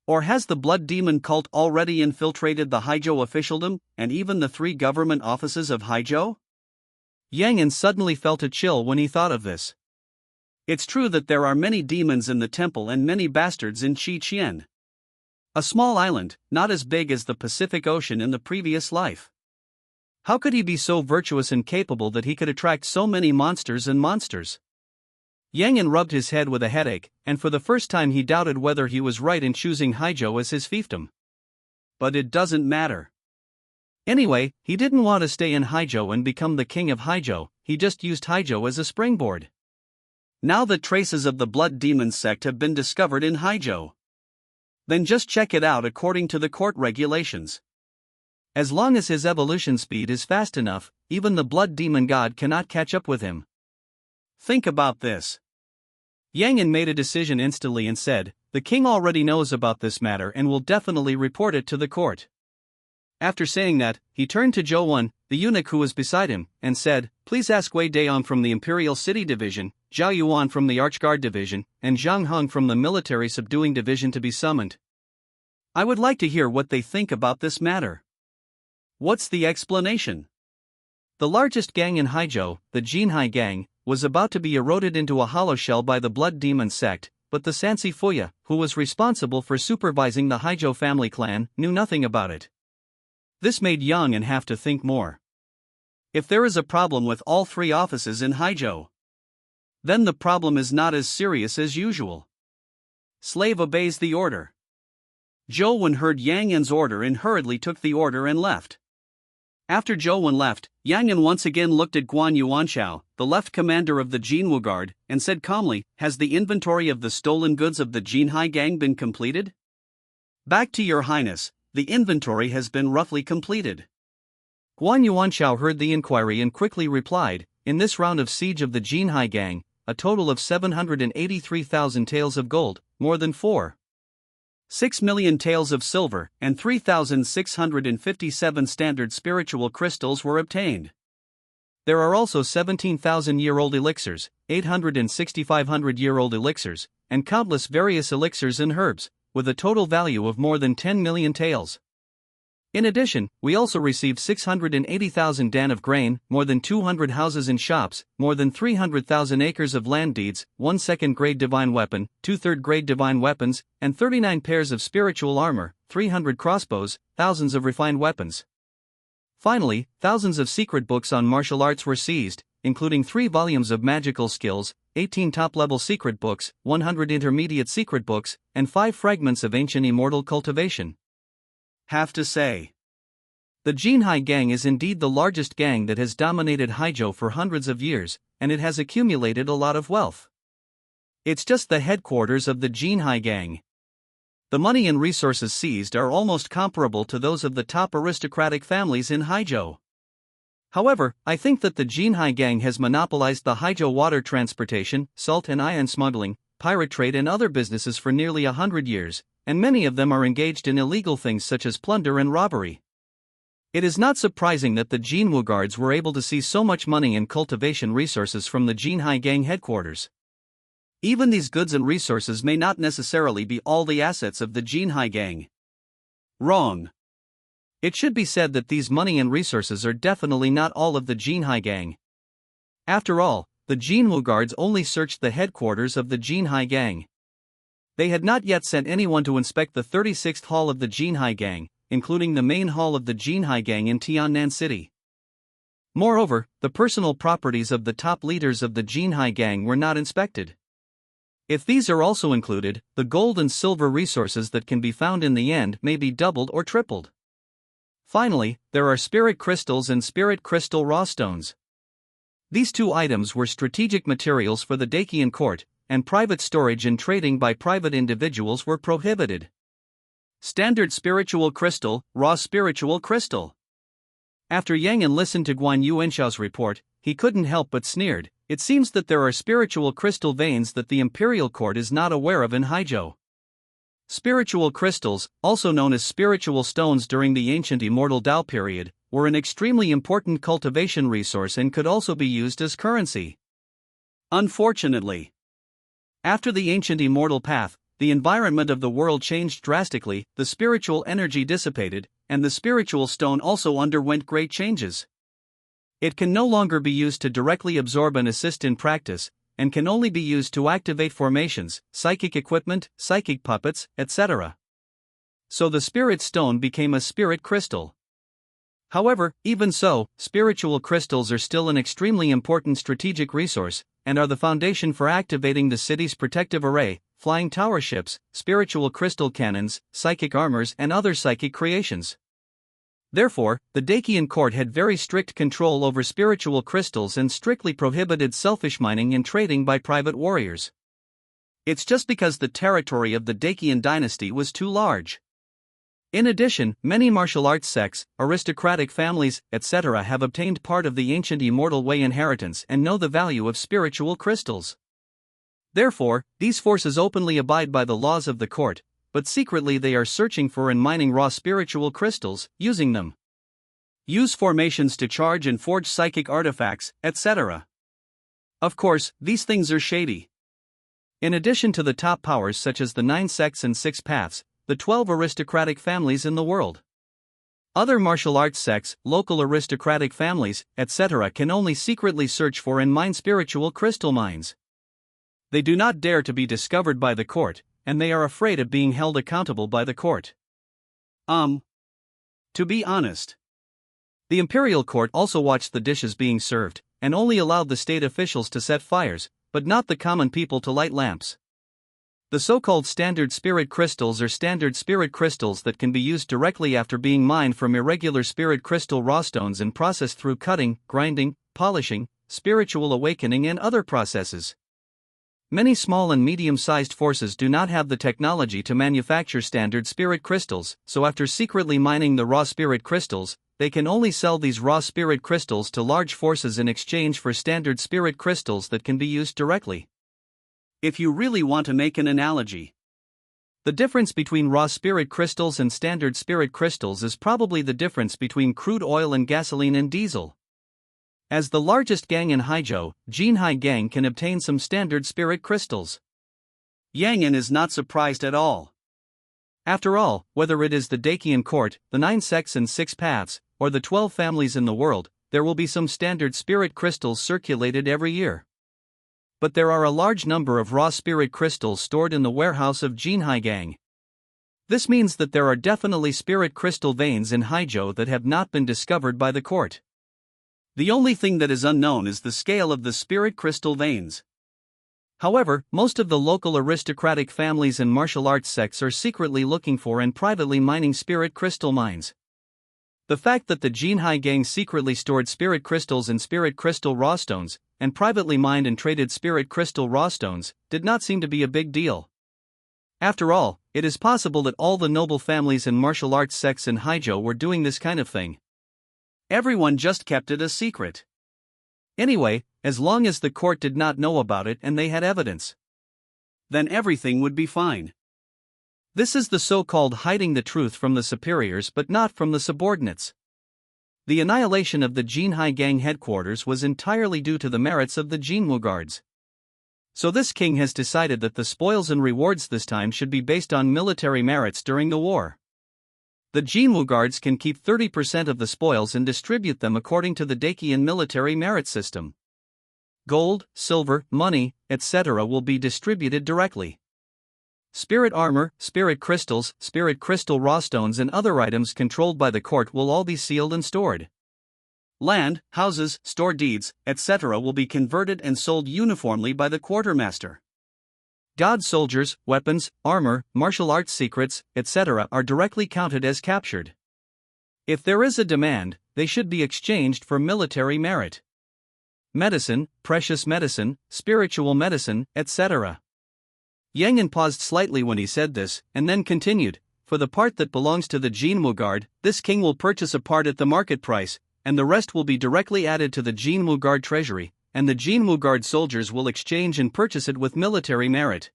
Or has the Blood Demon cult already infiltrated the Haizhou officialdom, and even the 3 government offices of Haizhou? Yang An suddenly felt a chill when he thought of this. It's true that there are many demons in the temple and many bastards in Qiqian. A small island, not as big as the Pacific Ocean in the previous life. How could he be so virtuous and capable that he could attract so many monsters and monsters? Yang An rubbed his head with a headache, and for the first time he doubted whether he was right in choosing Haizhou as his fiefdom. But it doesn't matter. Anyway, he didn't want to stay in Haizhou and become the king of Haizhou, he just used Haizhou as a springboard. Now that traces of the Blood Demon sect have been discovered in Haizhou. Then just check it out according to the court regulations. As long as his evolution speed is fast enough, even the Blood Demon god cannot catch up with him. Think about this. Yang An made a decision instantly and said, the king already knows about this matter and will definitely report it to the court. After saying that, he turned to Zhou Wen, the eunuch who was beside him, and said, please ask Wei Daong from the Imperial City Division, Zhao Yuan from the Archguard Division, and Zhang Heng from the Military Subduing Division to be summoned. I would like to hear what they think about this matter. What's the explanation? The largest gang in Haizhou, the Jinhai gang, was about to be eroded into a hollow shell by the Blood Demon sect, but the Sansi Fuya, who was responsible for supervising the Haizhou family clan, knew nothing about it. This made Yang An have to think more. If there is a problem with all 3 offices in Haizhou, then the problem is not as serious as usual. Slave obeys the order. Zhou Wen heard Yang An's order and hurriedly took the order and left. After Zhou Wen left, Yang An once again looked at Guan Yuanshao, the left commander of the Jinwu Guard, and said calmly, has the inventory of the stolen goods of the Jinhai gang been completed? Back to your highness, the inventory has been roughly completed. Guan Yuanshao heard the inquiry and quickly replied, in this round of siege of the Jinhai gang, a total of 783,000 taels of gold, more than 4.6 million taels of silver, and 3,657 standard spiritual crystals were obtained. There are also 17,000-year-old elixirs, 800-and-6,500-year-old elixirs, and countless various elixirs and herbs, with a total value of more than 10 million taels. In addition, we also received 680,000 dan of grain, more than 200 houses and shops, more than 300,000 acres of land deeds, 1 second-grade divine weapon, 2 third-grade divine weapons, and 39 pairs of spiritual armor, 300 crossbows, thousands of refined weapons. Finally, thousands of secret books on martial arts were seized, including 3 volumes of magical skills, 18 top-level secret books, 100 intermediate secret books, and 5 fragments of ancient immortal cultivation. Have to say, the Jinhai gang is indeed the largest gang that has dominated Haijo for hundreds of years, and it has accumulated a lot of wealth. It's just the headquarters of the Jinhai gang. The money and resources seized are almost comparable to those of the top aristocratic families in Haijo. However, I think that the Jinhai gang has monopolized the Haijo water transportation, salt and iron smuggling, pirate trade and other businesses for nearly 100 years, and many of them are engaged in illegal things such as plunder and robbery. It is not surprising that the Jinwu guards were able to seize so much money and cultivation resources from the Jinhai gang headquarters. Even these goods and resources may not necessarily be all the assets of the Jinhai gang. Wrong. It should be said that these money and resources are definitely not all of the Jinhai gang. After all, the Jinwu guards only searched the headquarters of the Jinhai gang. They had not yet sent anyone to inspect the 36th hall of the Jinhai gang, including the main hall of the Jinhai gang in Tiannan City. Moreover, the personal properties of the top leaders of the Jinhai gang were not inspected. If these are also included, the gold and silver resources that can be found in the end may be doubled or tripled. Finally, there are spirit crystals and spirit crystal raw stones. These two items were strategic materials for the Dakian court, and private storage and trading by private individuals were prohibited. Standard spiritual crystal, raw spiritual crystal. After Yang An listened to Guan Yuanshao's report, he couldn't help but sneered. It seems that there are spiritual crystal veins that the imperial court is not aware of in Haijo. Spiritual crystals, also known as spiritual stones during the ancient immortal Dao period, were an extremely important cultivation resource and could also be used as currency. Unfortunately, after the ancient immortal path, the environment of the world changed drastically, the spiritual energy dissipated, and the spiritual stone also underwent great changes. It can no longer be used to directly absorb and assist in practice, and can only be used to activate formations, psychic equipment, psychic puppets, etc. So the spirit stone became a spirit crystal. However, even so, spiritual crystals are still an extremely important strategic resource, and are the foundation for activating the city's protective array, flying tower ships, spiritual crystal cannons, psychic armors and other psychic creations. Therefore, the Dakian court had very strict control over spiritual crystals and strictly prohibited selfish mining and trading by private warriors. It's just because the territory of the Dakian dynasty was too large. In addition, many martial arts sects, aristocratic families, etc. have obtained part of the ancient immortal way inheritance and know the value of spiritual crystals. Therefore, these forces openly abide by the laws of the court, but secretly they are searching for and mining raw spiritual crystals, using them. Use formations to charge and forge psychic artifacts, etc. Of course, these things are shady. In addition to the top powers such as the 9 sects and 6 paths, the 12 aristocratic families in the world, other martial arts sects, local aristocratic families, etc. can only secretly search for and mine spiritual crystal mines. They do not dare to be discovered by the court, and they are afraid of being held accountable by the court. To be honest, the imperial court also watched the dishes being served, and only allowed the state officials to set fires, but not the common people to light lamps. The so-called standard spirit crystals are standard spirit crystals that can be used directly after being mined from irregular spirit crystal raw stones and processed through cutting, grinding, polishing, spiritual awakening and other processes. Many small and medium-sized forces do not have the technology to manufacture standard spirit crystals, so after secretly mining the raw spirit crystals, they can only sell these raw spirit crystals to large forces in exchange for standard spirit crystals that can be used directly. If you really want to make an analogy, the difference between raw spirit crystals and standard spirit crystals is probably the difference between crude oil and gasoline and diesel. As the largest gang in Haijo, Jinhai gang can obtain some standard spirit crystals. Yang An is not surprised at all. After all, whether it is the Dakian court, the 9 sects and 6 paths, or the 12 families in the world, there will be some standard spirit crystals circulated every year. But there are a large number of raw spirit crystals stored in the warehouse of Jinhai gang. This means that there are definitely spirit crystal veins in Haijo that have not been discovered by the court. The only thing that is unknown is the scale of the spirit crystal veins. However, most of the local aristocratic families and martial arts sects are secretly looking for and privately mining spirit crystal mines. The fact that the Jinhai gang secretly stored spirit crystals and spirit crystal raw stones, and privately mined and traded spirit crystal raw stones, did not seem to be a big deal. After all, it is possible that all the noble families and martial arts sects in Haijo were doing this kind of thing. Everyone just kept it a secret. Anyway, as long as the court did not know about it and they had evidence, then everything would be fine. This is the so-called hiding the truth from the superiors but not from the subordinates. The annihilation of the Jinhai gang headquarters was entirely due to the merits of the Jinwu guards. So this king has decided that the spoils and rewards this time should be based on military merits during the war. The Jinwu guards can keep 30% of the spoils and distribute them according to the Dakian military merit system. Gold, silver, money, etc. will be distributed directly. Spirit armor, spirit crystals, spirit crystal raw stones and other items controlled by the court will all be sealed and stored. Land, houses, store deeds, etc. will be converted and sold uniformly by the quartermaster. God soldiers, weapons, armor, martial arts secrets, etc. are directly counted as captured. If there is a demand, they should be exchanged for military merit. Medicine, precious medicine, spiritual medicine, etc. Yangon paused slightly when he said this, and then continued, for the part that belongs to the Jinwu guard, this king will purchase a part at the market price, and the rest will be directly added to the Jinwu guard treasury, and the Jinwu guard soldiers will exchange and purchase it with military merit.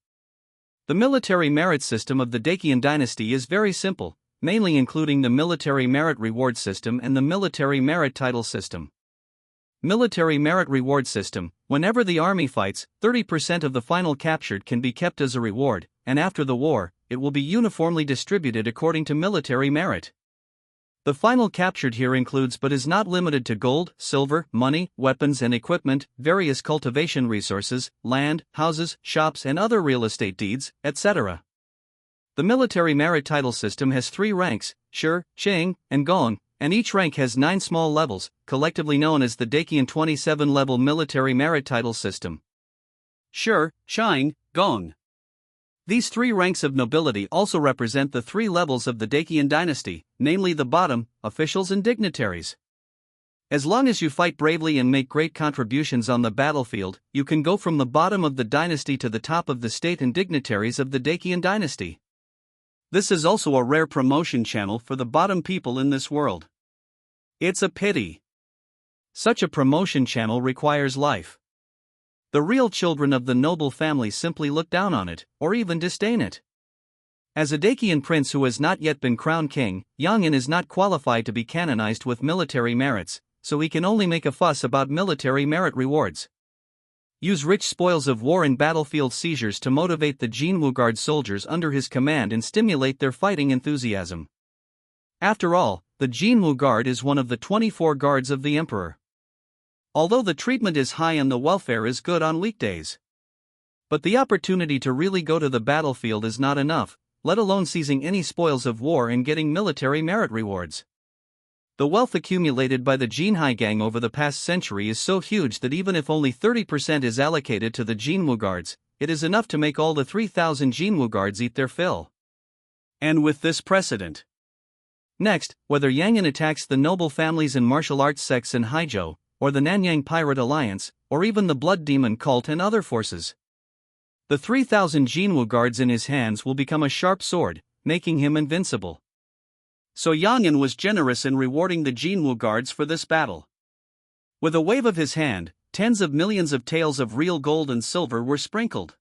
The military merit system of the Dakian dynasty is very simple, mainly including the military merit reward system and the military merit title system. Military merit reward system: whenever the army fights, 30% of the final captured can be kept as a reward, and after the war, it will be uniformly distributed according to military merit. The final captured here includes but is not limited to gold, silver, money, weapons and equipment, various cultivation resources, land, houses, shops and other real estate deeds, etc. The military merit title system has 3 ranks, Shi, Qing, and Gong, and each rank has 9 small levels, collectively known as the Dakian 27-level military merit title system. Shi, Qing, Gong. These 3 ranks of nobility also represent the 3 levels of the Dakian dynasty, namely the bottom, officials and dignitaries. As long as you fight bravely and make great contributions on the battlefield, you can go from the bottom of the dynasty to the top of the state and dignitaries of the Dakian dynasty. This is also a rare promotion channel for the bottom people in this world. It's a pity. Such a promotion channel requires life. The real children of the noble family simply look down on it, or even disdain it. As a Dakian prince who has not yet been crowned king, Yangin is not qualified to be canonized with military merits, so he can only make a fuss about military merit rewards. Use rich spoils of war and battlefield seizures to motivate the Jinwu Guard soldiers under his command and stimulate their fighting enthusiasm. After all, the Jinwu Guard is one of the 24 guards of the emperor. Although the treatment is high and the welfare is good on weekdays. But the opportunity to really go to the battlefield is not enough, let alone seizing any spoils of war and getting military merit rewards. The wealth accumulated by the Jinhai gang over the past century is so huge that even if only 30% is allocated to the Jinwu guards, it is enough to make all the 3,000 Jinwu guards eat their fill. And with this precedent. Next, whether Yangon attacks the noble families and martial arts sects in Haijo, or the Nanyang Pirate Alliance, or even the Blood Demon cult and other forces, the 3,000 Jinwu guards in his hands will become a sharp sword, making him invincible. So Yangon was generous in rewarding the Jinwu guards for this battle. With a wave of his hand, tens of millions of taels of real gold and silver were sprinkled.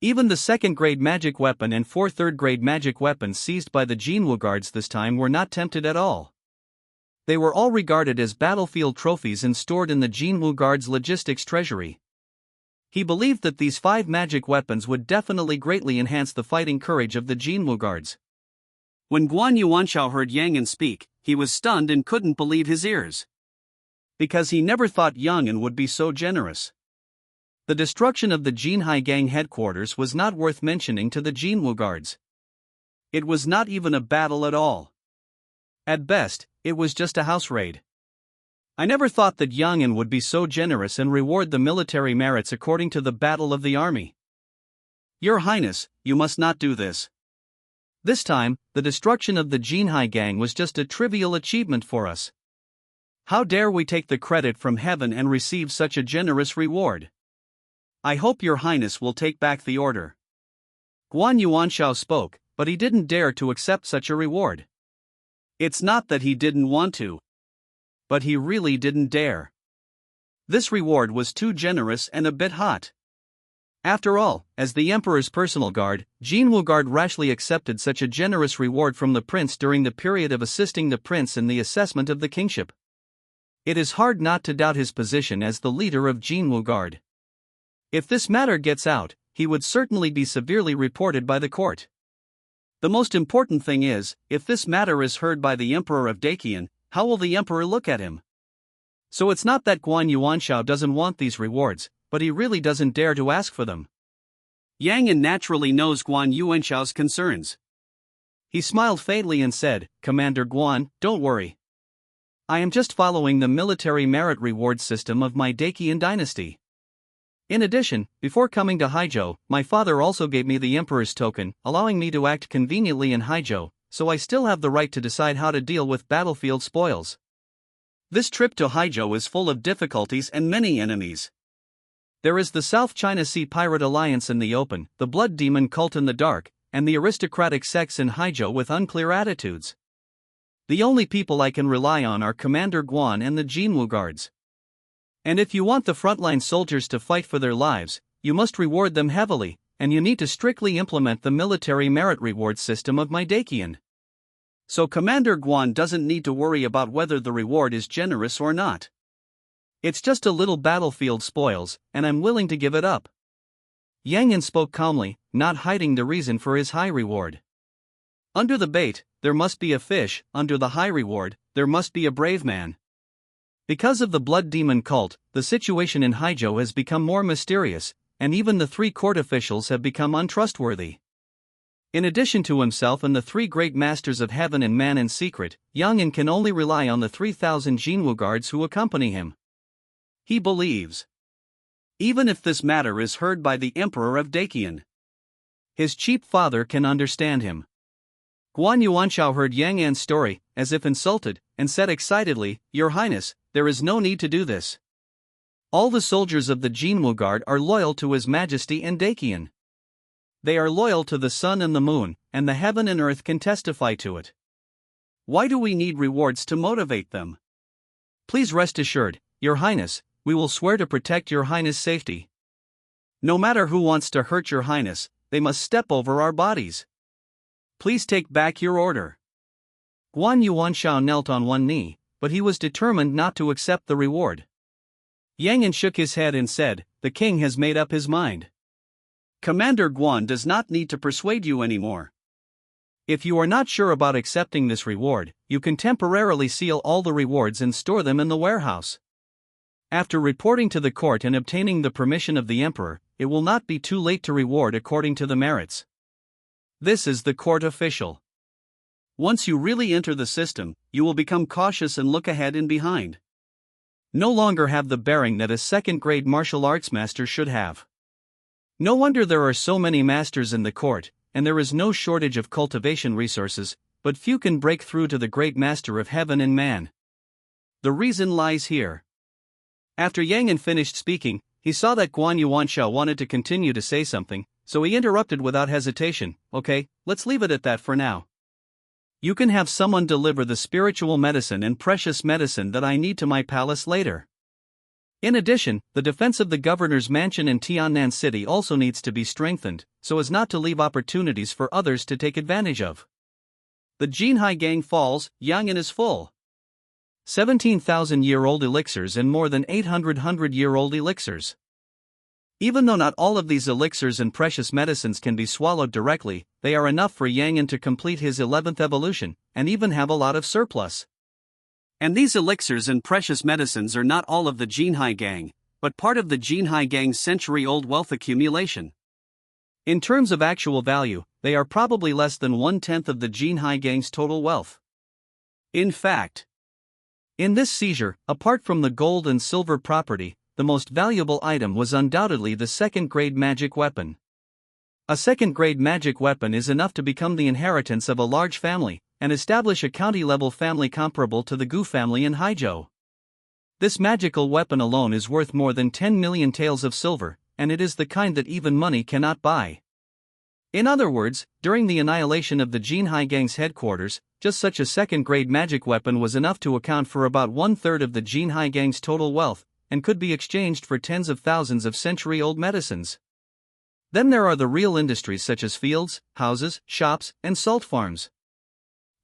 Even the 2nd-grade magic weapon and 4 3rd-grade magic weapons seized by the Jinwu guards this time were not tempted at all. They were all regarded as battlefield trophies and stored in the Jinwu guards' logistics treasury. He believed that these 5 magic weapons would definitely greatly enhance the fighting courage of the Jinwu guards. When Guan Yuanshao heard Yangon speak, he was stunned and couldn't believe his ears. Because he never thought Yangon would be so generous. The destruction of the Jinhai gang headquarters was not worth mentioning to the Jinwu guards. It was not even a battle at all. At best, it was just a house raid. I never thought that Yang would be so generous and reward the military merits according to the battle of the army. Your Highness, you must not do this. This time, the destruction of the Jinhai gang was just a trivial achievement for us. How dare we take the credit from heaven and receive such a generous reward? I hope your Highness will take back the order. Guan Yuanshao spoke, but he didn't dare to accept such a reward. It's not that he didn't want to, but he really didn't dare. This reward was too generous and a bit hot. After all, as the emperor's personal guard, Jinwu Guard rashly accepted such a generous reward from the prince during the period of assisting the prince in the assessment of the kingship. It is hard not to doubt his position as the leader of Jinwu Guard. If this matter gets out, he would certainly be severely reported by the court. The most important thing is, if this matter is heard by the emperor of Dakian, how will the emperor look at him? So it's not that Guan Yuanshao doesn't want these rewards, but he really doesn't dare to ask for them. Yang An naturally knows Guan Yuanshao's concerns. He smiled faintly and said, Commander Guan, don't worry. I am just following the military merit reward system of my Dakian dynasty. In addition, before coming to Haizhou, my father also gave me the Emperor's token, allowing me to act conveniently in Haizhou, so I still have the right to decide how to deal with battlefield spoils. This trip to Haizhou is full of difficulties and many enemies. There is the South China Sea Pirate Alliance in the open, the Blood Demon cult in the dark, and the aristocratic sects in Haizhou with unclear attitudes. The only people I can rely on are Commander Guan and the Jinwu Guards. And if you want the frontline soldiers to fight for their lives, you must reward them heavily, and you need to strictly implement the military merit reward system of my Dakian. So Commander Guan doesn't need to worry about whether the reward is generous or not. It's just a little battlefield spoils, and I'm willing to give it up. Yang An spoke calmly, not hiding the reason for his high reward. Under the bait, there must be a fish; under the high reward, there must be a brave man. Because of the Blood Demon cult, the situation in Haizhou has become more mysterious, and even the 3 court officials have become untrustworthy. In addition to himself and the 3 great masters of heaven and man in secret, Yang An can only rely on the 3,000 Jinwu guards who accompany him. He believes, even if this matter is heard by the Emperor of Dakian, his cheap father can understand him. Guan Yuanshao heard Yang An's story, as if insulted, and said excitedly, Your Highness, there is no need to do this. All the soldiers of the Jinwu Guard are loyal to His Majesty and Dakian. They are loyal to the sun and the moon, and the heaven and earth can testify to it. Why do we need rewards to motivate them? Please rest assured, Your Highness, we will swear to protect Your Highness' safety. No matter who wants to hurt Your Highness, they must step over our bodies. Please take back your order. Guan Yuanshao knelt on one knee, but he was determined not to accept the reward. Yang An shook his head and said, The king has made up his mind. Commander Guan does not need to persuade you anymore. If you are not sure about accepting this reward, you can temporarily seal all the rewards and store them in the warehouse. After reporting to the court and obtaining the permission of the emperor, it will not be too late to reward according to the merits. This is the court official. Once you really enter the system, you will become cautious and look ahead and behind. No longer have the bearing that a second-grade martial arts master should have. No wonder there are so many masters in the court, and there is no shortage of cultivation resources, but few can break through to the great master of heaven and man. The reason lies here. After Yang An finished speaking, he saw that Guan Yuanshao wanted to continue to say something, so he interrupted without hesitation. Okay, let's leave it at that for now. You can have someone deliver the spiritual medicine and precious medicine that I need to my palace later. In addition, the defense of the governor's mansion in Tiannan City also needs to be strengthened, so as not to leave opportunities for others to take advantage of. The Jinhai gang falls, Yang An is full. 17,000-year-old elixirs and more than 800 hundred-year-old elixirs. Even though not all of these elixirs and precious medicines can be swallowed directly, they are enough for Yang An to complete his 11th evolution, and even have a lot of surplus. And these elixirs and precious medicines are not all of the Jinhai gang, but part of the Jinhai gang's century-old wealth accumulation. In terms of actual value, they are probably less than 1/10 of the Jinhai gang's total wealth. In fact, In this seizure, apart from the gold and silver property, the most valuable item was undoubtedly the second-grade magic weapon. A second-grade magic weapon is enough to become the inheritance of a large family, and establish a county-level family comparable to the Gu family in Haijo. This magical weapon alone is worth more than 10 million taels of silver, and it is the kind that even money cannot buy. In other words, during the annihilation of the Jinhai Gang's headquarters, just such a second-grade magic weapon was enough to account for about one-third of the Jinhai Gang's total wealth, and could be exchanged for tens of thousands of century-old medicines. Then there are the real industries such as fields, houses, shops, and salt farms.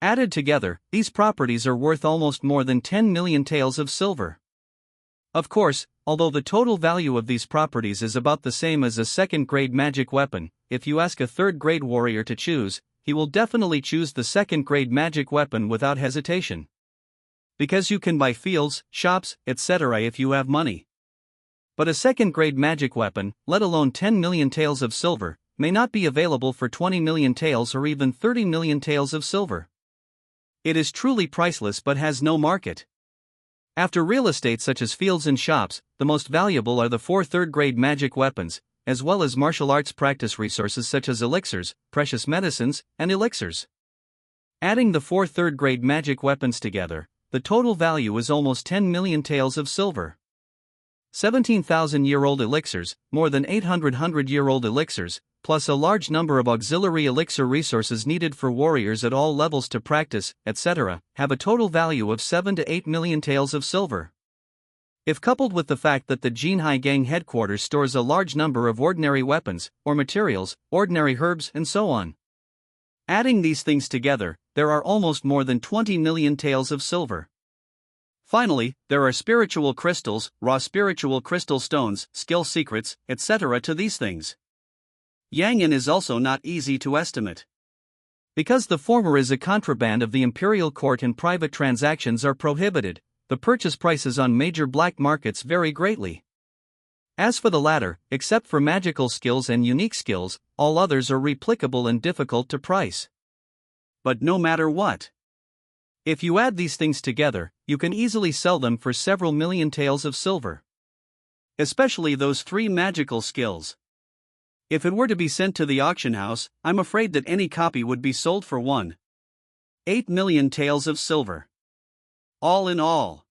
Added together, these properties are worth almost more than 10 million taels of silver. Of course, although the total value of these properties is about the same as a second-grade magic weapon, if you ask a third-grade warrior to choose, he will definitely choose the second-grade magic weapon without hesitation. Because you can buy fields, shops, etc. if you have money. But a second-grade magic weapon, let alone 10 million taels of silver, may not be available for 20 million taels or even 30 million taels of silver. It is truly priceless but has no market. After real estate such as fields and shops, the most valuable are the 4 third-grade magic weapons, as well as martial arts practice resources such as elixirs, precious medicines, and elixirs. Adding the 4 third-grade magic weapons together, the total value is almost 10 million taels of silver. 17,000-year-old elixirs, more than 800 hundred-year-old elixirs, plus a large number of auxiliary elixir resources needed for warriors at all levels to practice, etc., have a total value of 7 to 8 million taels of silver. If coupled with the fact that the Jinhai Gang headquarters stores a large number of ordinary weapons, or materials, ordinary herbs, and so on. Adding these things together, there are almost more than 20 million taels of silver. Finally, there are spiritual crystals, raw spiritual crystal stones, skill secrets, etc. to these things. Yang'an is also not easy to estimate. Because the former is a contraband of the imperial court and private transactions are prohibited, the purchase prices on major black markets vary greatly. As for the latter, except for magical skills and unique skills, all others are replicable and difficult to price. But no matter what, if you add these things together, you can easily sell them for several million taels of silver. Especially those 3 magical skills. If it were to be sent to the auction house, I'm afraid that any copy would be sold for 1.8 million taels of silver. All in all.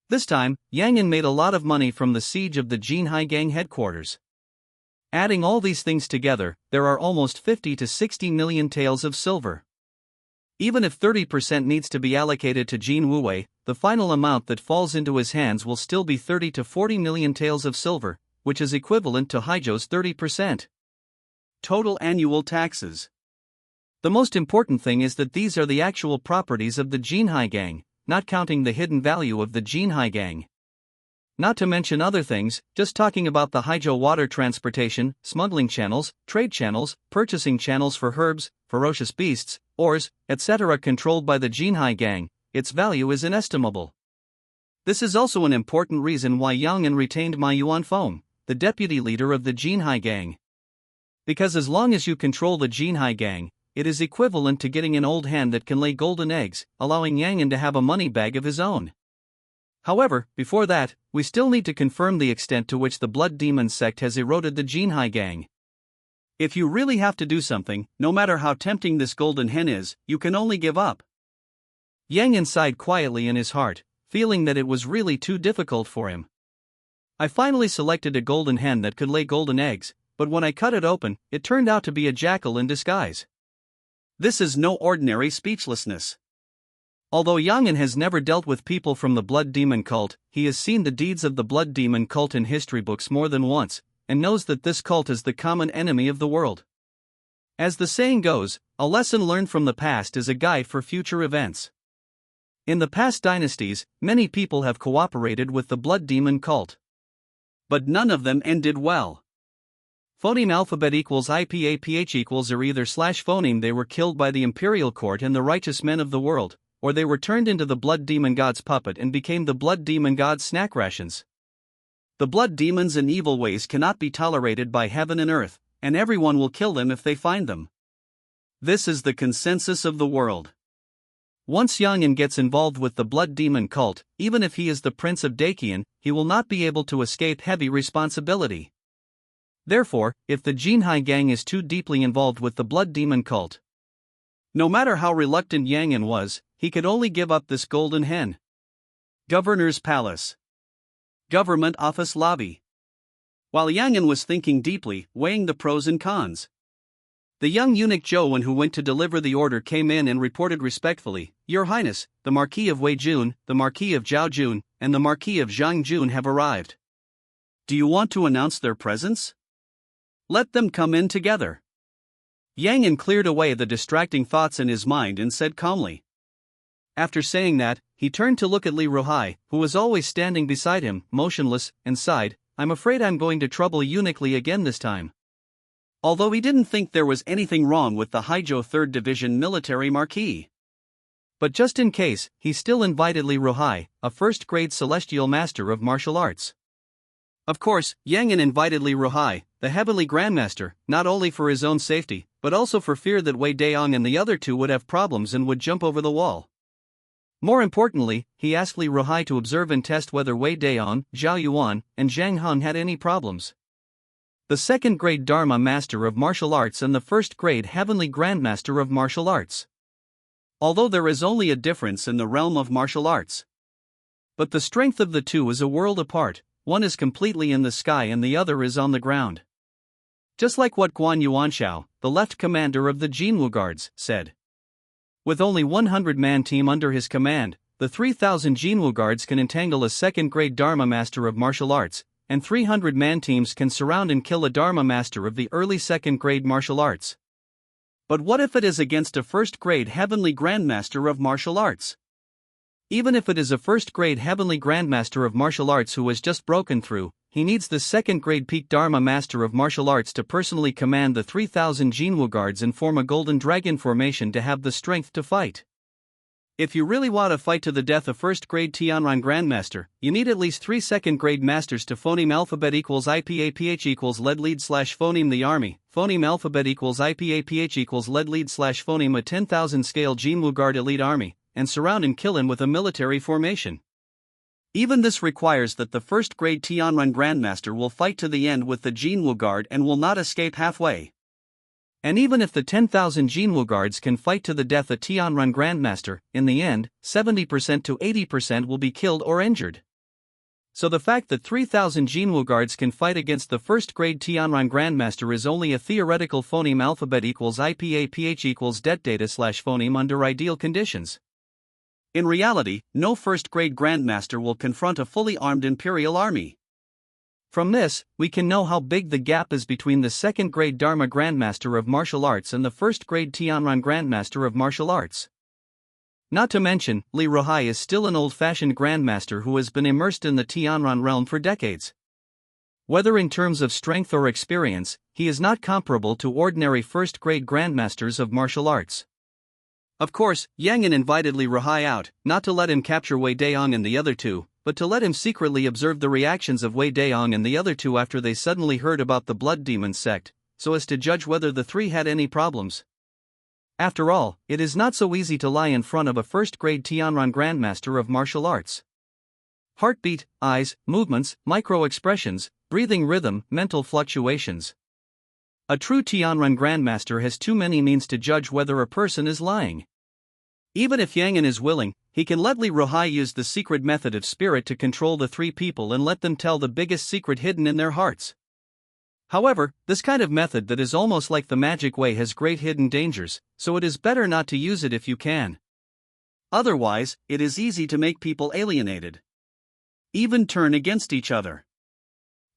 This time, Yang'an made a lot of money from the siege of the Jinhai Gang headquarters. Adding all these things together, there are almost 50 to 60 million taels of silver. Even if 30% needs to be allocated to Jin Wuwei, the final amount that falls into his hands will still be 30 to 40 million taels of silver, which is equivalent to Haijo's 30%. Total annual taxes. The most important thing is that these are the actual properties of the Jinhai Gang, not counting the hidden value of the Jinhai Gang. Not to mention other things, just talking about the Haijo water transportation, smuggling channels, trade channels, purchasing channels for herbs, ferocious beasts, ores, etc. controlled by the Jinhai Gang, its value is inestimable. This is also an important reason why Yang'an retained Ma Yuanfeng, the deputy leader of the Jinhai Gang. Because as long as you control the Jinhai Gang, it is equivalent to getting an old hen that can lay golden eggs, allowing Yang'an to have a money bag of his own. However, before that, we still need to confirm the extent to which the Blood Demon sect has eroded the Jinhai Gang. If you really have to do something, no matter how tempting this golden hen is, you can only give up. Yang'an sighed quietly in his heart, feeling that it was really too difficult for him. I finally selected a golden hen that could lay golden eggs, but when I cut it open, it turned out to be a jackal in disguise. This is no ordinary speechlessness. Although Yang'an has never dealt with people from the Blood Demon cult, he has seen the deeds of the Blood Demon cult in history books more than once, and knows that this cult is the common enemy of the world. As the saying goes, a lesson learned from the past is a guide for future events. In the past dynasties, many people have cooperated with the Blood Demon cult. But none of them ended well. Phoneme alphabet equals IPAPH equals or either slash phoneme they were killed by the imperial court and the righteous men of the world, or they were turned into the Blood Demon God's puppet and became the Blood Demon God's snack rations. The blood demons and evil ways cannot be tolerated by heaven and earth, and everyone will kill them if they find them. This is the consensus of the world. Once Yang gets involved with the blood demon cult, even if he is the Prince of Dakian, he will not be able to escape heavy responsibility. Therefore, if the Jinhai gang is too deeply involved with the blood demon cult, no matter how reluctant Yang was, he could only give up this golden hen. Governor's Palace. Government Office Lobby. While Yang was thinking deeply, weighing the pros and cons, the young eunuch Zhou, who went to deliver the order, came in and reported respectfully, "Your Highness, the Marquis of Wei Jun, the Marquis of Zhao Jun, and the Marquis of Zhang Jun have arrived. Do you want to announce their presence? Let them come in together." Yang cleared away the distracting thoughts in his mind and said calmly. After saying that, he turned to look at Li Ruhai, who was always standing beside him, motionless, and sighed, "I'm afraid I'm going to trouble eunuch Li again this time." Although he didn't think there was anything wrong with the Haizhou 3rd Division military marquis. But just in case, he still invited Li Ruhai, a first-grade celestial master of martial arts. Of course, Yang invited Li Ruhai, the heavenly grandmaster, not only for his own safety, but also for fear that Wei Daong and the other two would have problems and would jump over the wall. More importantly, he asked Li Ruhai to observe and test whether Wei Daong, Zhao Yuan, and Zhang Hong had any problems. The second-grade Dharma Master of Martial Arts and the first-grade Heavenly Grandmaster of Martial Arts. Although there is only a difference in the realm of martial arts, but the strength of the two is a world apart. One is completely in the sky and the other is on the ground. Just like what Guan Yuanshao, the left commander of the Jinwu Guards, said. With only 100-man team under his command, the 3,000 Jinwu Guards can entangle a second-grade Dharma Master of Martial Arts, and 300-man teams can surround and kill a Dharma Master of the early second-grade martial arts. But what if it is against a first-grade Heavenly Grandmaster of Martial Arts? Even if it is a first-grade Heavenly Grandmaster of Martial Arts who has just broken through, he needs the second-grade Peak Dharma Master of Martial Arts to personally command the 3,000 Jinwu Guards and form a Golden Dragon formation to have the strength to fight. If you really want to fight to the death a first-grade Tianran Grandmaster, you need at least 3 second-grade masters to phoneme alphabet equals IPAPH equals lead lead slash phoneme the army, phoneme alphabet equals IPAPH equals lead lead slash phoneme a 10,000 scale Jinwu Guard elite army, and surround and kill him with a military formation. Even this requires that the first-grade Tianran Grandmaster will fight to the end with the Jinwu Guard and will not escape halfway. And even if the 10,000 Jinwu Guards can fight to the death a Tianran Grandmaster, in the end, 70% to 80% will be killed or injured. So the fact that 3,000 Jinwu Guards can fight against the first-grade Tianran Grandmaster is only a theoretical phoneme alphabet equals IPAPH equals det data slash phoneme under ideal conditions. In reality, no first-grade Grandmaster will confront a fully armed Imperial army. From this, we can know how big the gap is between the second-grade Dharma Grandmaster of Martial Arts and the first-grade Tianran Grandmaster of Martial Arts. Not to mention, Li Ruhai is still an old-fashioned Grandmaster who has been immersed in the Tianran realm for decades. Whether in terms of strength or experience, he is not comparable to ordinary first-grade Grandmasters of Martial Arts. Of course, Yang invited Li Ruhai out, not to let him capture Wei Daong and the other two, but to let him secretly observe the reactions of Wei Daong and the other two after they suddenly heard about the Blood Demon sect, so as to judge whether the three had any problems. After all, it is not so easy to lie in front of a first-grade Tianran Grandmaster of Martial Arts. Heartbeat, eyes, movements, micro-expressions, breathing rhythm, mental fluctuations. A true Tianran Grandmaster has too many means to judge whether a person is lying. Even if Yang is willing, he can let Li Ruhai use the secret method of spirit to control the three people and let them tell the biggest secret hidden in their hearts. However, this kind of method that is almost like the magic way has great hidden dangers, so it is better not to use it if you can. Otherwise, it is easy to make people alienated, even turn against each other.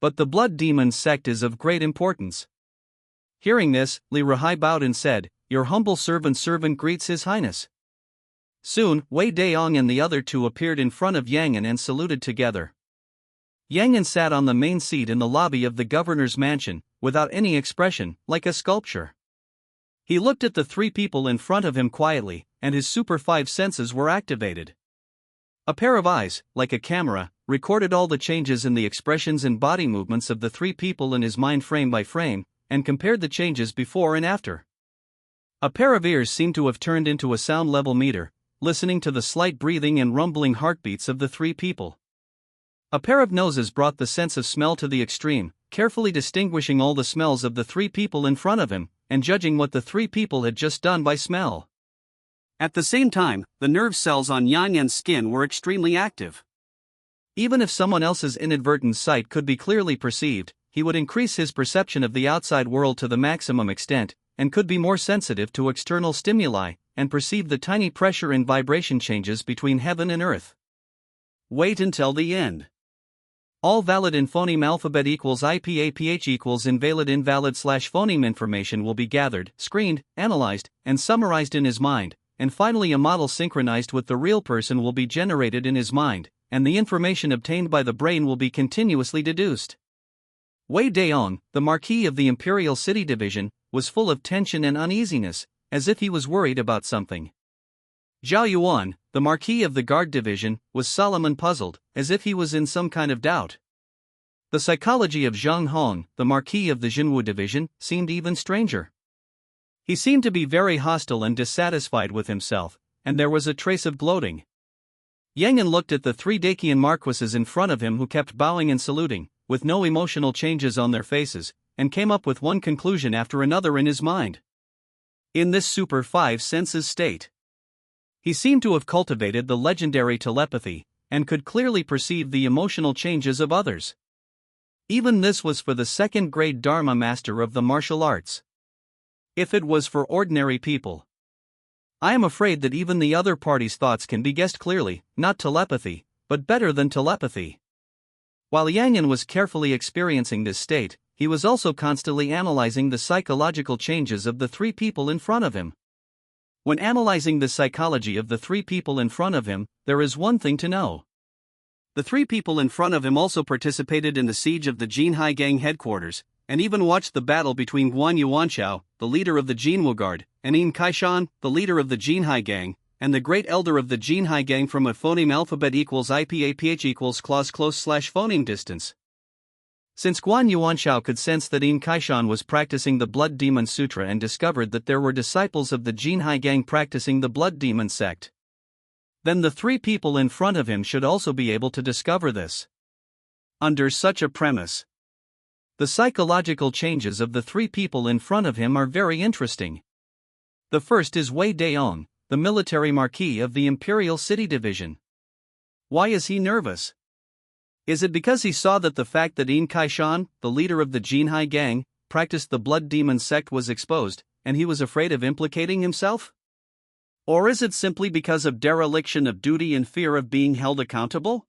But the Blood Demon sect is of great importance. Hearing this, Li Ruhai bowed and said, "Your humble servant greets His Highness." Soon, Wei Daong and the other two appeared in front of Yang and saluted together. Yang sat on the main seat in the lobby of the governor's mansion, without any expression, like a sculpture. He looked at the three people in front of him quietly, and his super five senses were activated. A pair of eyes, like a camera, recorded all the changes in the expressions and body movements of the three people in his mind frame by frame, and compared the changes before and after. A pair of ears seemed to have turned into a sound level meter, listening to the slight breathing and rumbling heartbeats of the three people. A pair of noses brought the sense of smell to the extreme, carefully distinguishing all the smells of the three people in front of him, and judging what the three people had just done by smell. At the same time, the nerve cells on Yang Yan's skin were extremely active. Even if someone else's inadvertent sight could be clearly perceived, he would increase his perception of the outside world to the maximum extent, and could be more sensitive to external stimuli, and perceive the tiny pressure and vibration changes between heaven and earth. Wait until the end. All valid in phoneme alphabet equals IPAPH equals invalid/phoneme information will be gathered, screened, analyzed, and summarized in his mind, and finally a model synchronized with the real person will be generated in his mind, and the information obtained by the brain will be continuously deduced. Wei Daong, the Marquis of the Imperial City Division, was full of tension and uneasiness, as if he was worried about something. Zhao Yuan, the Marquis of the Guard Division, was solemn and puzzled, as if he was in some kind of doubt. The psychology of Zhang Hong, the Marquis of the Jinwu Division, seemed even stranger. He seemed to be very hostile and dissatisfied with himself, and there was a trace of gloating. Yang An looked at the three Dacian marquises in front of him who kept bowing and saluting, with no emotional changes on their faces, and came up with one conclusion after another in his mind. In this super five senses state, he seemed to have cultivated the legendary telepathy, and could clearly perceive the emotional changes of others. Even this was for the second-grade Dharma master of the martial arts. If it was for ordinary people, I am afraid that even the other party's thoughts can be guessed clearly, not telepathy, but better than telepathy. While Yang Yan was carefully experiencing this state, he was also constantly analyzing the psychological changes of the three people in front of him. When analyzing the psychology of the three people in front of him, there is one thing to know. The three people in front of him also participated in the siege of the Jinhai Gang headquarters, and even watched the battle between Guan Yuanxiao, the leader of the Jinwu Guard, and Yin Kaishan, the leader of the Jinhai Gang, and the great elder of the Jinhai Gang from a phoneme alphabet equals IPAPH equals clause close/phoneme distance. Since Guan Yuanxiao could sense that Yin Kaishan was practicing the Blood Demon Sutra and discovered that there were disciples of the Jinhai Gang practicing the Blood Demon sect, then the three people in front of him should also be able to discover this. Under such a premise, the psychological changes of the three people in front of him are very interesting. The first is Wei Daong, the military marquis of the Imperial City Division. Why is he nervous? Is it because he saw that the fact that Yin Kaishan, the leader of the Jinhai Gang, practiced the Blood Demon sect was exposed, and he was afraid of implicating himself? Or is it simply because of dereliction of duty and fear of being held accountable?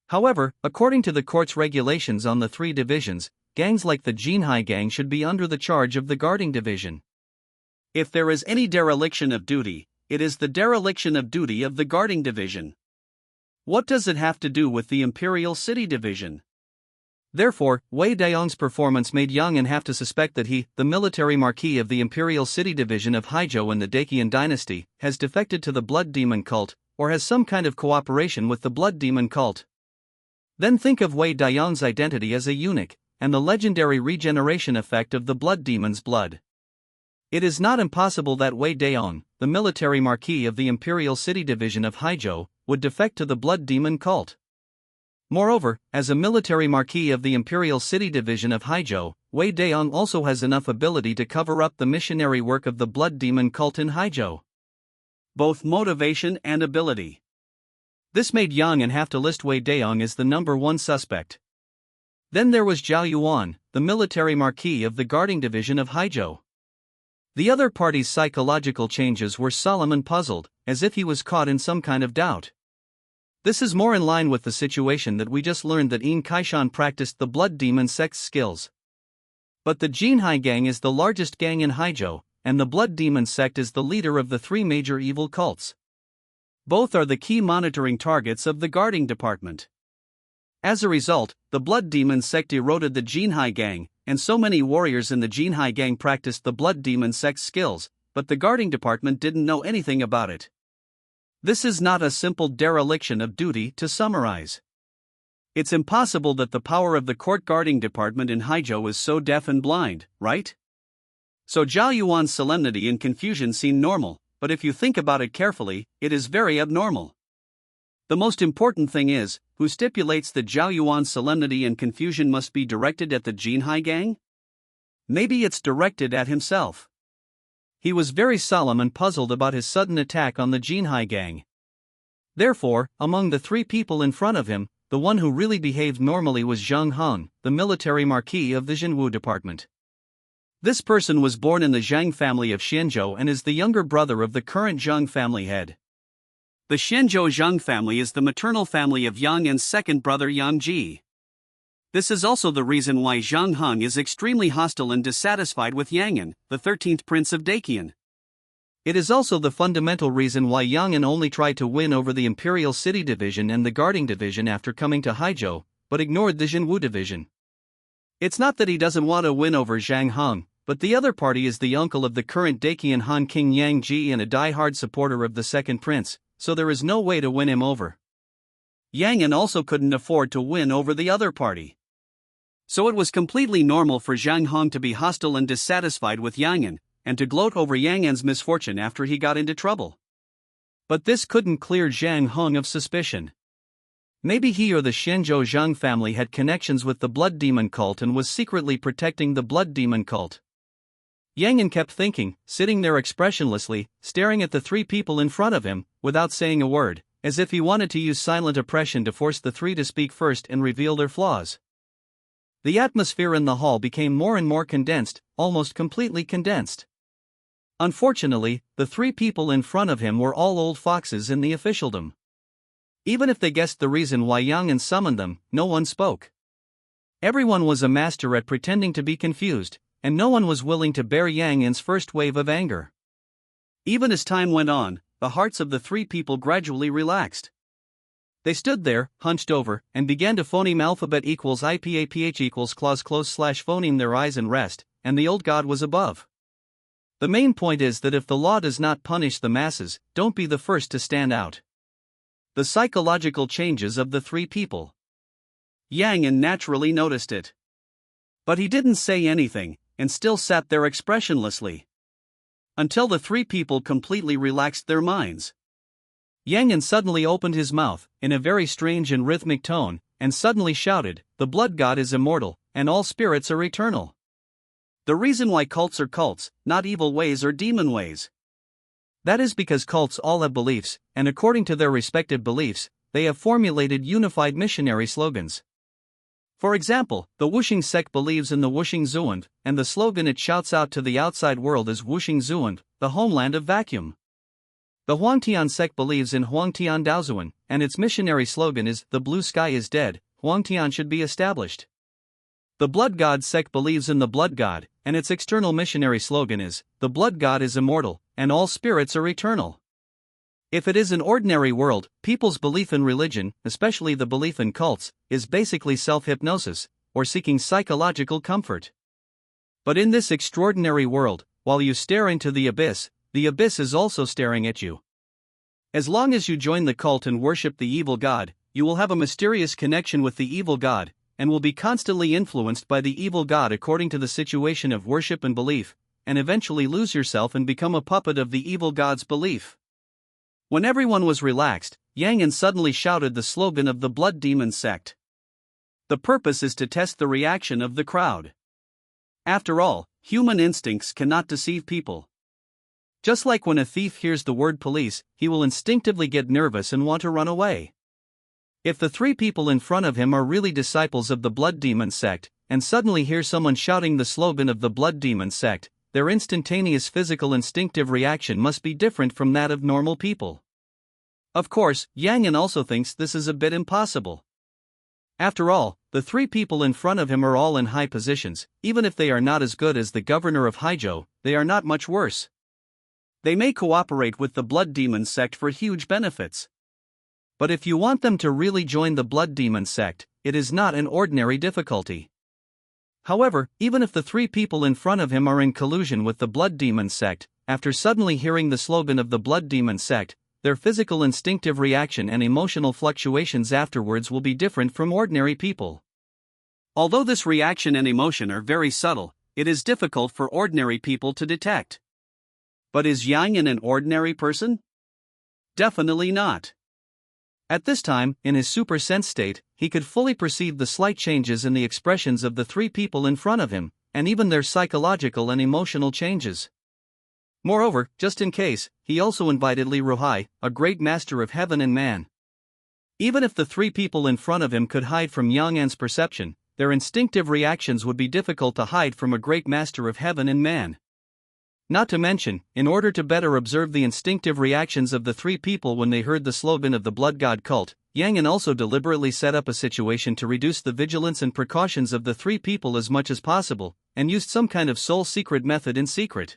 However, according to the court's regulations on the three divisions, gangs like the Jinhai Gang should be under the charge of the guarding division. If there is any dereliction of duty, it is the dereliction of duty of the guarding division. What does it have to do with the Imperial City Division? Therefore, Wei Daong's performance made Yang An have to suspect that he, the military marquis of the Imperial City Division of Haizhou in the Dacian dynasty, has defected to the Blood Demon cult, or has some kind of cooperation with the Blood Demon cult. Then think of Wei Daong's identity as a eunuch, and the legendary regeneration effect of the Blood Demon's blood. It is not impossible that Wei Daong, the military marquis of the Imperial City Division of Haizhou, would defect to the Blood Demon cult. Moreover, as a military marquis of the Imperial City Division of Haizhou, Wei Daong also has enough ability to cover up the missionary work of the Blood Demon cult in Haizhou. Both motivation and ability. This made Yang An have to list Wei Daong as the number one suspect. Then there was Zhao Yuan, the military marquis of the guarding division of Haizhou. The other party's psychological changes were solemn and puzzled, as if he was caught in some kind of doubt. This is more in line with the situation that we just learned that Yin Kaishan practiced the Blood Demon sect's skills. But the Jinhai Gang is the largest gang in Haizhou, and the Blood Demon sect is the leader of the three major evil cults. Both are the key monitoring targets of the guarding department. As a result, the Blood Demon sect eroded the Jinhai Gang, and so many warriors in the Jinhai Gang practiced the Blood Demon sect's skills, but the guarding department didn't know anything about it. This is not a simple dereliction of duty to summarize. It's impossible that the power of the court guarding department in Haizhou is so deaf and blind, right? So Zhao Yuan's solemnity and confusion seem normal, but if you think about it carefully, it is very abnormal. The most important thing is, who stipulates that Zhao Yuan's solemnity and confusion must be directed at the Jinhai gang? Maybe it's directed at himself. He was very solemn and puzzled about his sudden attack on the Jinhai gang. Therefore, among the three people in front of him, the one who really behaved normally was Zheng Heng, the military marquis of the Zhenwu department. This person was born in the Zhang family of Xianzhou and is the younger brother of the current Zheng family head. The Xianzhou Zheng family is the maternal family of Yang An's second brother Yang Ji. This is also the reason why Zheng Heng is extremely hostile and dissatisfied with Yang An, the 13th prince of Daqian. It is also the fundamental reason why Yang An only tried to win over the Imperial City Division and the Guarding Division after coming to Haizhou, but ignored the Zhenwu Division. It's not that he doesn't want to win over Zhang Heng, but the other party is the uncle of the current Daqian Han King Yang Ji and a die-hard supporter of the second prince, so there is no way to win him over. Yang An also couldn't afford to win over the other party. So it was completely normal for Zhang Heng to be hostile and dissatisfied with Yang An, and to gloat over Yang An's misfortune after he got into trouble. But this couldn't clear Zhang Heng of suspicion. Maybe he or the Xianzhou Zhang family had connections with the Blood Demon cult and was secretly protecting the Blood Demon cult. Yang An kept thinking, sitting there expressionlessly, staring at the three people in front of him, without saying a word, as if he wanted to use silent oppression to force the three to speak first and reveal their flaws. The atmosphere in the hall became more and more condensed, almost completely condensed. Unfortunately, the three people in front of him were all old foxes in the officialdom. Even if they guessed the reason why Yang An summoned them, no one spoke. Everyone was a master at pretending to be confused, and no one was willing to bear Yang An's first wave of anger. Even as time went on, the hearts of the three people gradually relaxed. They stood there, hunched over, and began to phoneme alphabet equals IPAPH equals clause close slash phoneme their eyes and rest, and the old god was above. The main point is that if the law does not punish the masses, don't be the first to stand out. The psychological changes of the three people. Yang An naturally noticed it. But he didn't say anything, and still sat there expressionlessly. Until the three people completely relaxed their minds. Yang An suddenly opened his mouth, in a very strange and rhythmic tone, and suddenly shouted, "The blood god is immortal, and all spirits are eternal." The reason why cults are cults, not evil ways or demon ways. That is because cults all have beliefs, and according to their respective beliefs, they have formulated unified missionary slogans. For example, the Wuxing sect believes in the Wuxing Zuand, and the slogan it shouts out to the outside world is Wuxing Zuand, the homeland of vacuum. The Huangtian sect believes in Huangtian Daozuan, and its missionary slogan is, "The blue sky is dead, Huangtian should be established." The Blood God sect believes in the Blood God, and its external missionary slogan is, "The blood god is immortal, and all spirits are eternal." If it is an ordinary world, people's belief in religion, especially the belief in cults, is basically self-hypnosis, or seeking psychological comfort. But in this extraordinary world, while you stare into the abyss is also staring at you. As long as you join the cult and worship the evil god, you will have a mysterious connection with the evil god, and will be constantly influenced by the evil god according to the situation of worship and belief, and eventually lose yourself and become a puppet of the evil god's belief. When everyone was relaxed, Yang An suddenly shouted the slogan of the Blood Demon sect. The purpose is to test the reaction of the crowd. After all, human instincts cannot deceive people. Just like when a thief hears the word police, he will instinctively get nervous and want to run away. If the three people in front of him are really disciples of the Blood Demon sect, and suddenly hear someone shouting the slogan of the Blood Demon sect, their instantaneous physical instinctive reaction must be different from that of normal people. Of course, Yang An also thinks this is a bit impossible. After all, the three people in front of him are all in high positions. Even if they are not as good as the governor of Haizhou, they are not much worse. They may cooperate with the Blood Demon sect for huge benefits. But if you want them to really join the Blood Demon sect, it is not an ordinary difficulty. However, even if the three people in front of him are in collusion with the Blood Demon sect, after suddenly hearing the slogan of the Blood Demon sect, their physical instinctive reaction and emotional fluctuations afterwards will be different from ordinary people. Although this reaction and emotion are very subtle, it is difficult for ordinary people to detect. But is Yang Yan an ordinary person? Definitely not. At this time, in his super sense state, he could fully perceive the slight changes in the expressions of the three people in front of him, and even their psychological and emotional changes. Moreover, just in case, he also invited Li Ruhai, a great master of heaven and man. Even if the three people in front of him could hide from Yang Yan's perception, their instinctive reactions would be difficult to hide from a great master of heaven and man. Not to mention, in order to better observe the instinctive reactions of the three people when they heard the slogan of the blood god cult, Yang Yan also deliberately set up a situation to reduce the vigilance and precautions of the three people as much as possible, and used some kind of soul secret method in secret.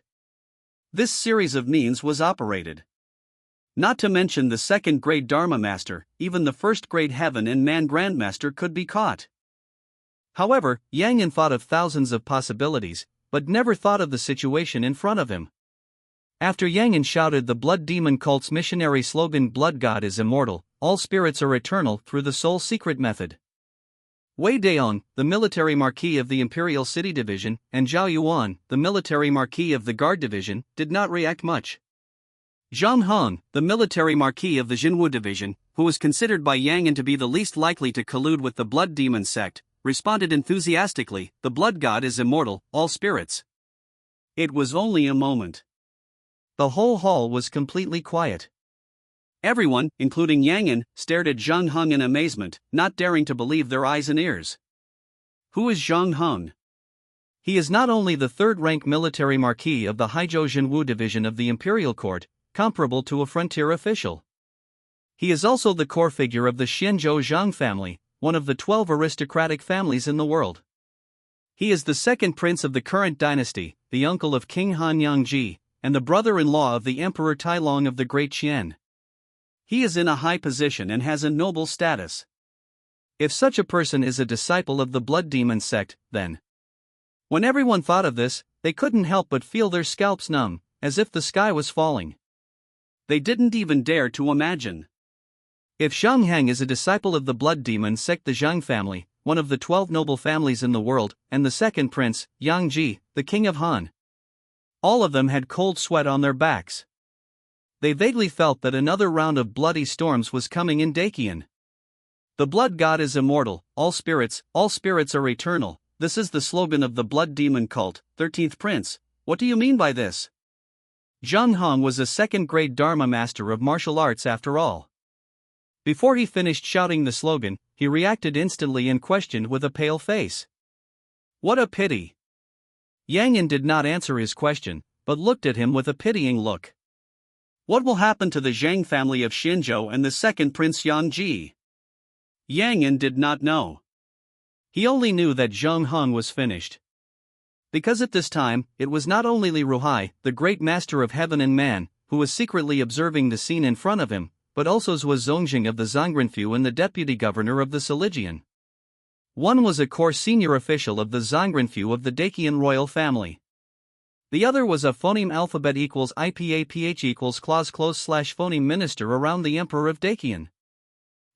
This series of means was operated. Not to mention the second grade Dharma Master, even the first grade Heaven and Man Grandmaster could be caught. However, Yang Yan thought of thousands of possibilities, but never thought of the situation in front of him. After Yang Yan shouted the Blood Demon cult's missionary slogan "Blood God is immortal, all spirits are eternal" through the soul secret method, Wei Daong, the military marquis of the Imperial City Division, and Zhao Yuan, the military marquis of the Guard Division, did not react much. Zhang Hong, the military marquis of the Jinwu Division, who was considered by Yang Yan to be the least likely to collude with the Blood Demon sect, responded enthusiastically, "The blood god is immortal, all spirits." It was only a moment. The whole hall was completely quiet. Everyone, including Yang Yan, stared at Zhang Hong in amazement, not daring to believe their eyes and ears. Who is Zhang Hong? He is not only the third-rank military marquis of the Haizhou Jinwu Division of the Imperial Court, comparable to a frontier official. He is also the core figure of the Xianzhou Zhang family, one of the 12 aristocratic families in the world. He is the second prince of the current dynasty, the uncle of King Han Yangji, and the brother-in-law of the Emperor Tailong of the Great Qian. He is in a high position and has a noble status. If such a person is a disciple of the Blood Demon sect, then... When everyone thought of this, they couldn't help but feel their scalps numb, as if the sky was falling. They didn't even dare to imagine. If Zhang Hang is a disciple of the Blood Demon sect, the Zhang family, one of the 12 noble families in the world, and the second prince, Yang Ji, the king of Han. All of them had cold sweat on their backs. They vaguely felt that another round of bloody storms was coming in Dakian. The blood god is immortal, all spirits are eternal. This is the slogan of the Blood Demon cult, 13th prince. What do you mean by this? Zhang Hong was a second-grade Dharma master of martial arts after all. Before he finished shouting the slogan, he reacted instantly and questioned with a pale face. What a pity! Yang Yan did not answer his question, but looked at him with a pitying look. What will happen to the Zhang family of Xinzhou and the second prince Yang Ji? Yang Yan did not know. He only knew that Zhang Hong was finished. Because at this time, it was not only Li Ruhai, the great master of heaven and man, who was secretly observing the scene in front of him, but also Zhou Zongjing of the Zhongrenfu and the deputy governor of the Silijian. One was a core senior official of the Zhongrenfu of the Dakian royal family. The other was a phoneme alphabet equals IPAPH equals clause close slash phoneme minister around the emperor of Dakian.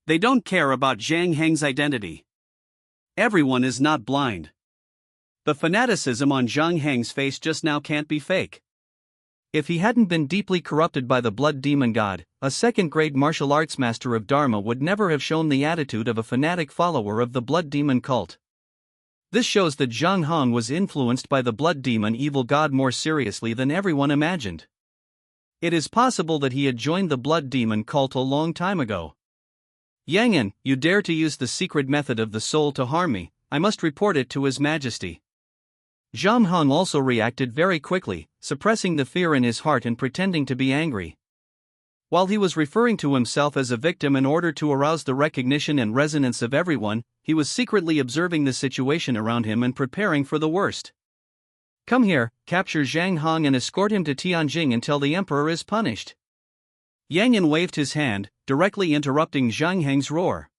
They don't care about Zhang Heng's identity. Everyone is not blind. The fanaticism on Zhang Heng's face just now can't be fake. If he hadn't been deeply corrupted by the blood demon god, a second-grade martial arts master of Dharma would never have shown the attitude of a fanatic follower of the blood demon cult. This shows that Zhang Hong was influenced by the blood demon evil god more seriously than everyone imagined. It is possible that he had joined the blood demon cult a long time ago. Yang Yan, you dare to use the secret method of the soul to harm me, I must report it to His Majesty. Zhang Hong also reacted very quickly, suppressing the fear in his heart and pretending to be angry. While he was referring to himself as a victim in order to arouse the recognition and resonance of everyone, he was secretly observing the situation around him and preparing for the worst. Come here, capture Zhang Hong and escort him to Tianjing until the emperor is punished. Yang Yan waved his hand, directly interrupting Zhang Heng's roar.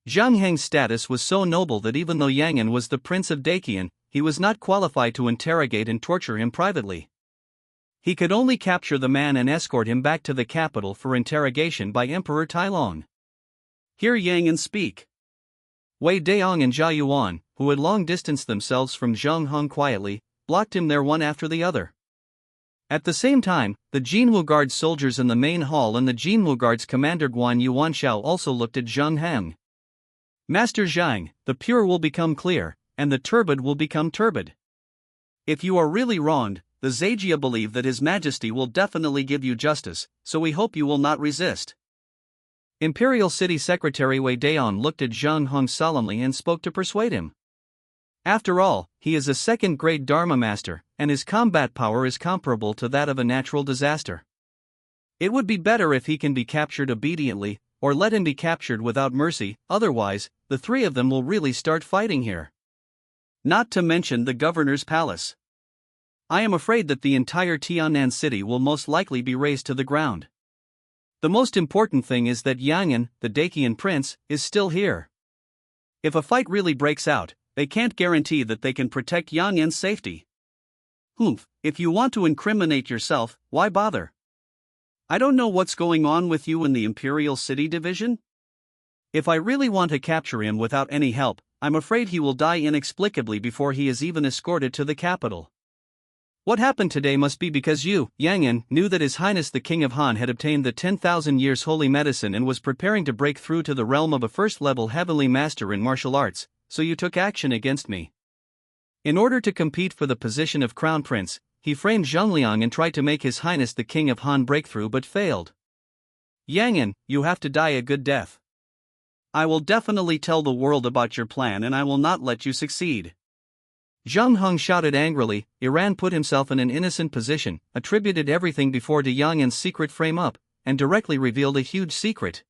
Zhang Heng's status was so noble that even though Yang Yan was the prince of Dakian, he was not qualified to interrogate and torture him privately. He could only capture the man and escort him back to the capital for interrogation by Emperor Tailong. Hear Yang Yan speak. Wei Daong and Zhao Yuan, who had long distanced themselves from Zhang Hong quietly, blocked him there one after the other. At the same time, the Jinwu Guard soldiers in the main hall and the Jinwu Guard's commander Guan Yuanshao also looked at Zheng Heng. Master Zhang, the pure will become clear, and the turbid will become turbid. If you are really wronged, the Zajia believe that His Majesty will definitely give you justice, so we hope you will not resist. Imperial City Secretary Wei Daon looked at Zheng Heng solemnly and spoke to persuade him. After all, he is a second-grade Dharma Master, and his combat power is comparable to that of a natural disaster. It would be better if he can be captured obediently, or let him be captured without mercy, otherwise, the three of them will really start fighting here. Not to mention the governor's palace. I am afraid that the entire Tiannan city will most likely be razed to the ground. The most important thing is that Yang'an, the Dacian prince, is still here. If a fight really breaks out, they can't guarantee that they can protect Yang'an's safety. If you want to incriminate yourself, why bother? I don't know what's going on with you in the Imperial City Division. If I really want to capture him without any help, I'm afraid he will die inexplicably before he is even escorted to the capital. What happened today must be because you, Yang'an, knew that His Highness the King of Han had obtained the 10,000 years holy medicine and was preparing to break through to the realm of a first-level heavenly master in martial arts, so you took action against me. In order to compete for the position of Crown Prince, he framed Zhengliang and tried to make His Highness the King of Han break through but failed. Yang'an, you have to die a good death. I will definitely tell the world about your plan and I will not let you succeed. Zheng Heng shouted angrily. Iran put himself in an innocent position, attributed everything before to Yang'an's secret frame-up, and directly revealed a huge secret.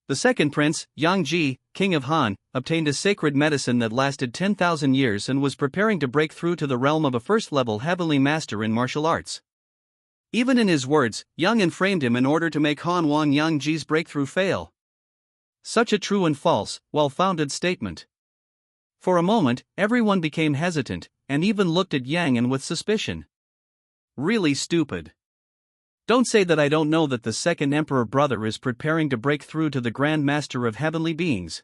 The second prince, Yang Ji, king of Han, obtained a sacred medicine that lasted 10,000 years and was preparing to break through to the realm of a first-level heavenly master in martial arts. Even in his words, Yang'an framed him in order to make Han Wang Yang Ji's breakthrough fail. Such a true and false, well-founded statement. For a moment, everyone became hesitant, and even looked at Yang'an with suspicion. Really stupid. Don't say that I don't know that the second Emperor brother is preparing to break through to the Grand Master of Heavenly Beings.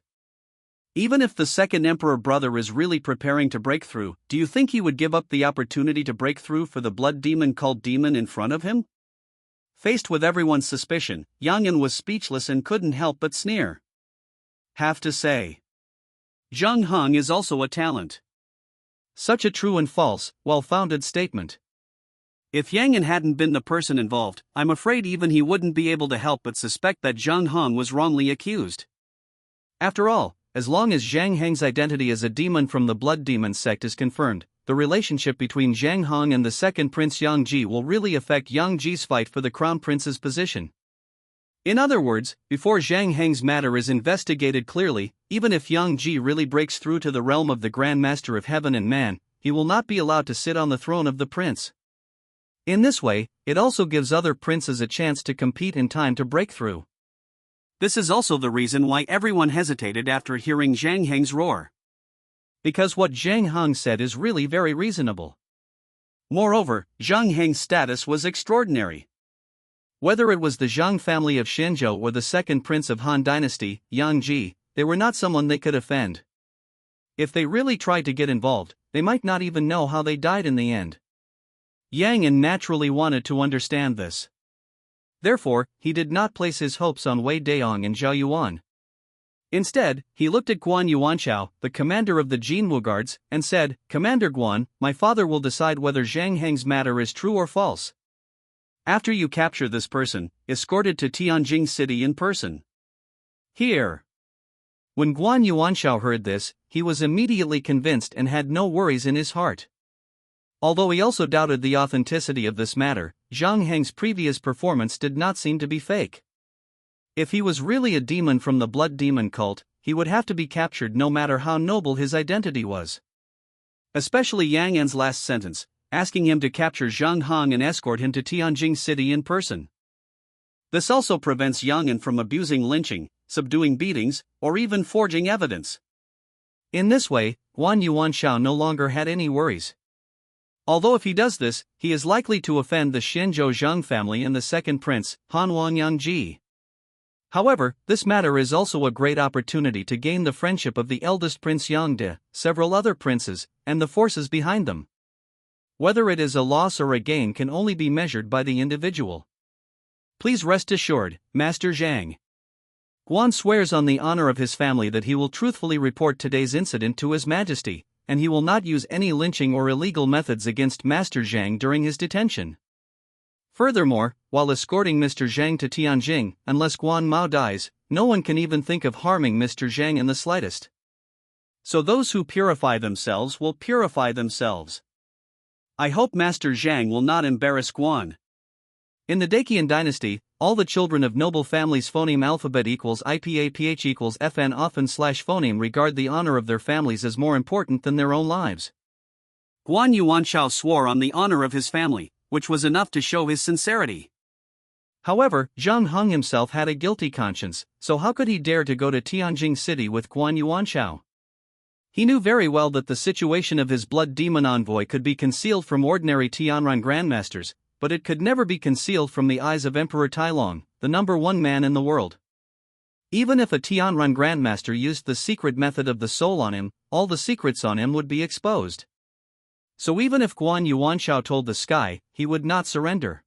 Even if the second Emperor brother is really preparing to break through, do you think he would give up the opportunity to break through for the blood demon called Demon in front of him? Faced with everyone's suspicion, Yang'an was speechless and couldn't help but sneer. Have to say, Zheng Heng is also a talent. Such a true and false, well-founded statement. If Yang'an hadn't been the person involved, I'm afraid even he wouldn't be able to help but suspect that Zheng Heng was wrongly accused. After all, as long as Zhang Heng's identity as a demon from the Blood Demon sect is confirmed, the relationship between Zhang Heng and the second prince Yang Ji will really affect Yang Ji's fight for the crown prince's position. In other words, before Zhang Heng's matter is investigated clearly, even if Yang Ji really breaks through to the realm of the Grand Master of Heaven and Man, he will not be allowed to sit on the throne of the prince. In this way, it also gives other princes a chance to compete in time to break through. This is also the reason why everyone hesitated after hearing Zhang Heng's roar. Because what Zhang Heng said is really very reasonable. Moreover, Zhang Heng's status was extraordinary. Whether it was the Zhang family of Shenzhou or the second prince of Han dynasty, Yang Ji, they were not someone they could offend. If they really tried to get involved, they might not even know how they died in the end. Yang'an naturally wanted to understand this. Therefore, he did not place his hopes on Wei Daong and Zhao Yuan. Instead, he looked at Guan Yuanshao, the commander of the Jinwu Guards, and said, "Commander Guan, my father will decide whether Zhang Heng's matter is true or false. After you capture this person, escort it to Tianjing City in person." Here. When Guan Yuanshao heard this, he was immediately convinced and had no worries in his heart. Although he also doubted the authenticity of this matter, Zhang Heng's previous performance did not seem to be fake. If he was really a demon from the Blood Demon cult, he would have to be captured no matter how noble his identity was. Especially Yang'an's last sentence, asking him to capture Zhang Heng and escort him to Tianjing City in person. This also prevents Yang'an from abusing lynching, subduing beatings, or even forging evidence. In this way, Guan Yuanshao no longer had any worries. Although if he does this, he is likely to offend the Shenzhou Zhang family and the second prince, Han Wang Yang Ji. However, this matter is also a great opportunity to gain the friendship of the eldest prince Yang De, several other princes, and the forces behind them. Whether it is a loss or a gain can only be measured by the individual. Please rest assured, Master Zhang. Guan swears on the honor of his family that he will truthfully report today's incident to His Majesty, and he will not use any lynching or illegal methods against Master Zhang during his detention. Furthermore, while escorting Mr. Zhang to Tianjing, unless Guan Mao dies, no one can even think of harming Mr. Zhang in the slightest. So those who purify themselves will purify themselves. I hope Master Zhang will not embarrass Guan. In the Dacian dynasty, all the children of noble families phoneme alphabet equals IPAPH equals FN often / phoneme regard the honor of their families as more important than their own lives. Guan Yuanshao swore on the honor of his family, which was enough to show his sincerity. However, Zhang Heng himself had a guilty conscience, so how could he dare to go to Tianjing City with Guan Yuanshao? He knew very well that the situation of his blood demon envoy could be concealed from ordinary Tianran grandmasters, but it could never be concealed from the eyes of Emperor Tailong, the #1 man in the world. Even if a Tianran grandmaster used the secret method of the soul on him, all the secrets on him would be exposed. So even if Guan Yuanshao told the sky, he would not surrender.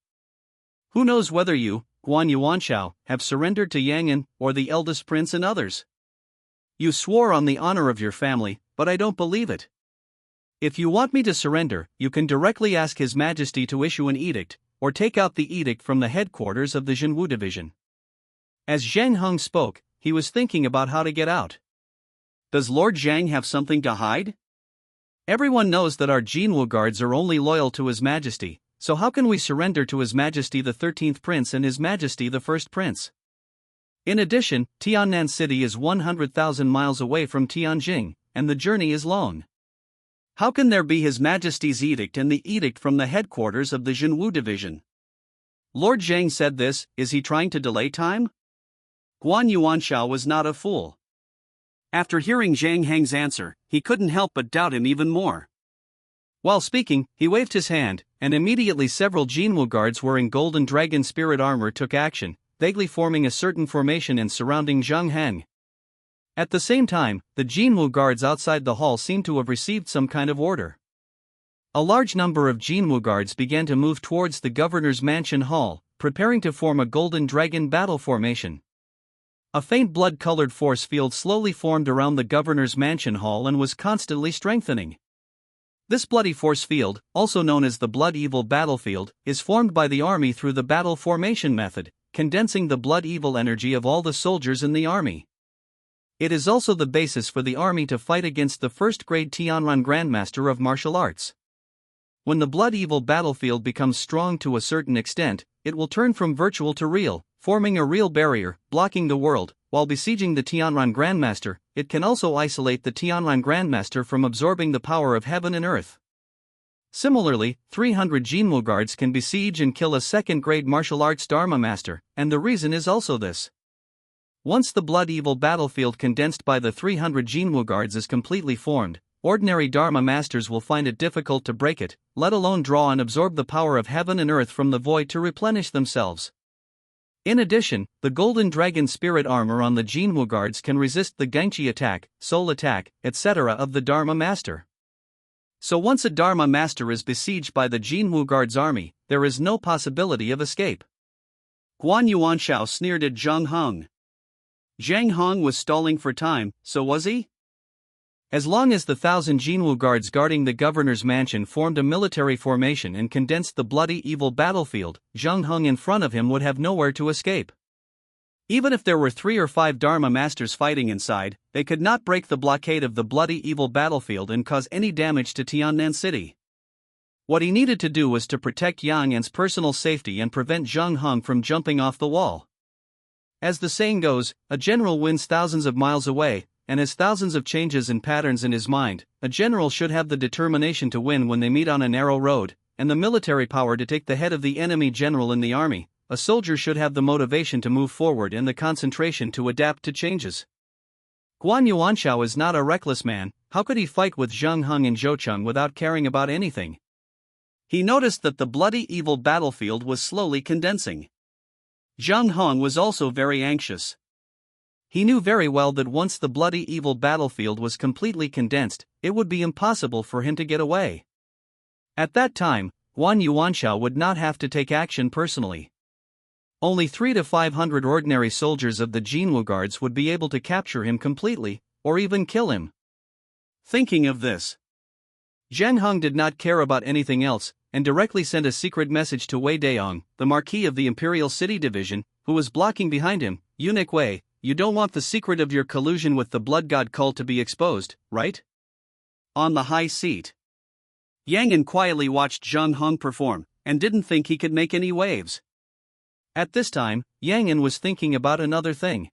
Who knows whether you, Guan Yuanshao, have surrendered to Yang'an, or the eldest prince and others? You swore on the honor of your family, but I don't believe it. If you want me to surrender, you can directly ask His Majesty to issue an edict, or take out the edict from the headquarters of the Zhenwu division. As Zhang Heng spoke, he was thinking about how to get out. Does Lord Zhang have something to hide? Everyone knows that our Jinwu guards are only loyal to His Majesty, so how can we surrender to His Majesty the 13th Prince and His Majesty the 1st Prince? In addition, Tiannan City is 100,000 miles away from Tianjing, and the journey is long. How can there be His Majesty's edict and the edict from the headquarters of the Zhenwu division? Lord Zhang said this, is he trying to delay time? Guan Yuanshao was not a fool. After hearing Zhang Heng's answer, he couldn't help but doubt him even more. While speaking, he waved his hand, and immediately several Jinwu guards wearing golden dragon spirit armor took action, vaguely forming a certain formation and surrounding Zhang Heng. At the same time, the Jinwu guards outside the hall seemed to have received some kind of order. A large number of Jinwu guards began to move towards the governor's mansion hall, preparing to form a golden dragon battle formation. A faint blood-colored force field slowly formed around the governor's mansion hall and was constantly strengthening. This bloody force field, also known as the blood evil battlefield, is formed by the army through the battle formation method, condensing the blood evil energy of all the soldiers in the army. It is also the basis for the army to fight against the first-grade Tianran Grandmaster of martial arts. When the blood evil battlefield becomes strong to a certain extent, it will turn from virtual to real, forming a real barrier, blocking the world. While besieging the Tianran Grandmaster, it can also isolate the Tianran Grandmaster from absorbing the power of heaven and earth. Similarly, 300 Jinwu guards can besiege and kill a second-grade martial arts Dharma master, and the reason is also this. Once the blood evil battlefield condensed by the 300 Jinwu guards is completely formed, ordinary Dharma masters will find it difficult to break it, let alone draw and absorb the power of heaven and earth from the void to replenish themselves. In addition, the golden dragon spirit armor on the Jinwu guards can resist the Gengqi attack, soul attack, etc. of the Dharma master. So once a Dharma master is besieged by the Jinwu guards army, there is no possibility of escape. Guan Yuanshao sneered at Zhang Heng. Zhang Heng was stalling for time, so was he? As long as the 1,000 Jinwu guards guarding the governor's mansion formed a military formation and condensed the bloody evil battlefield, Zhang Heng in front of him would have nowhere to escape. Even if there were 3 or 5 Dharma masters fighting inside, they could not break the blockade of the bloody evil battlefield and cause any damage to Tiannan City. What he needed to do was to protect Yang An's personal safety and prevent Zhang Heng from jumping off the wall. As the saying goes, a general wins thousands of miles away, and has thousands of changes and patterns in his mind. A general should have the determination to win when they meet on a narrow road, and the military power to take the head of the enemy general in the army. A soldier should have the motivation to move forward and the concentration to adapt to changes. Guan Yuanshao is not a reckless man. How could he fight with Zhang Heng and Zhoucheng without caring about anything? He noticed that the bloody evil battlefield was slowly condensing. Zhang Heng was also very anxious. He knew very well that once the bloody evil battlefield was completely condensed, it would be impossible for him to get away. At that time, Guan Yuanshao would not have to take action personally. Only 300 to 500 ordinary soldiers of the Jinwu Guards would be able to capture him completely, or even kill him. Thinking of this, Zheng Heng did not care about anything else, and directly sent a secret message to Wei Daong, the Marquis of the Imperial City Division, who was blocking behind him. Eunuch Wei, you don't want the secret of your collusion with the Blood God cult to be exposed, right? On the high seat, Yang An quietly watched Zheng Heng perform, and didn't think he could make any waves. At this time, Yang An was thinking about another thing.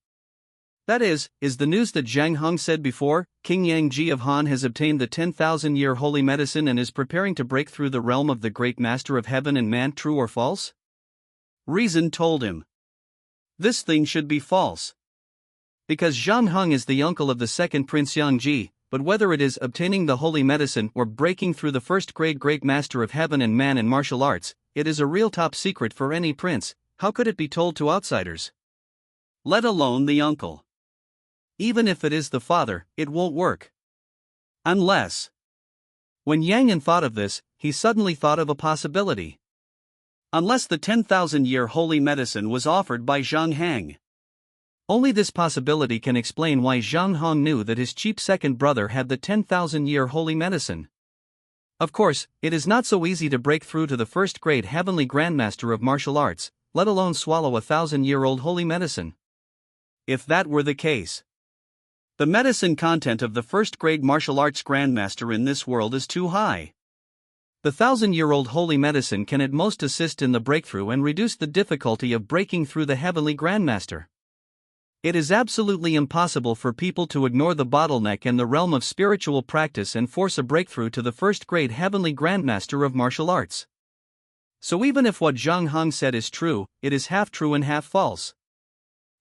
That is the news that Zheng Heng said before, King Yang Ji of Han has obtained the 10,000-year holy medicine and is preparing to break through the realm of the great master of heaven and man, true or false? Reason told him this thing should be false. Because Zheng Heng is the uncle of the second Prince Yang Ji, but whether it is obtaining the holy medicine or breaking through the first great master of heaven and man in martial arts, it is a real top secret for any prince. How could it be told to outsiders? Let alone the uncle. Even if it is the father, it won't work. Unless. When Yang An thought of this, he suddenly thought of a possibility. Unless the 10,000-year holy medicine was offered by Zheng Heng. Only this possibility can explain why Zheng Heng knew that his cheap second brother had the 10,000-year holy medicine. Of course, it is not so easy to break through to the first grade heavenly grandmaster of martial arts, let alone swallow a 1,000-year-old holy medicine. If that were the case, the medicine content of the first grade martial arts grandmaster in this world is too high. The 1,000-year-old holy medicine can at most assist in the breakthrough and reduce the difficulty of breaking through the heavenly grandmaster. It is absolutely impossible for people to ignore the bottleneck in the realm of spiritual practice and force a breakthrough to the first grade heavenly grandmaster of martial arts. So even if what Zheng Heng said is true, it is half true and half false.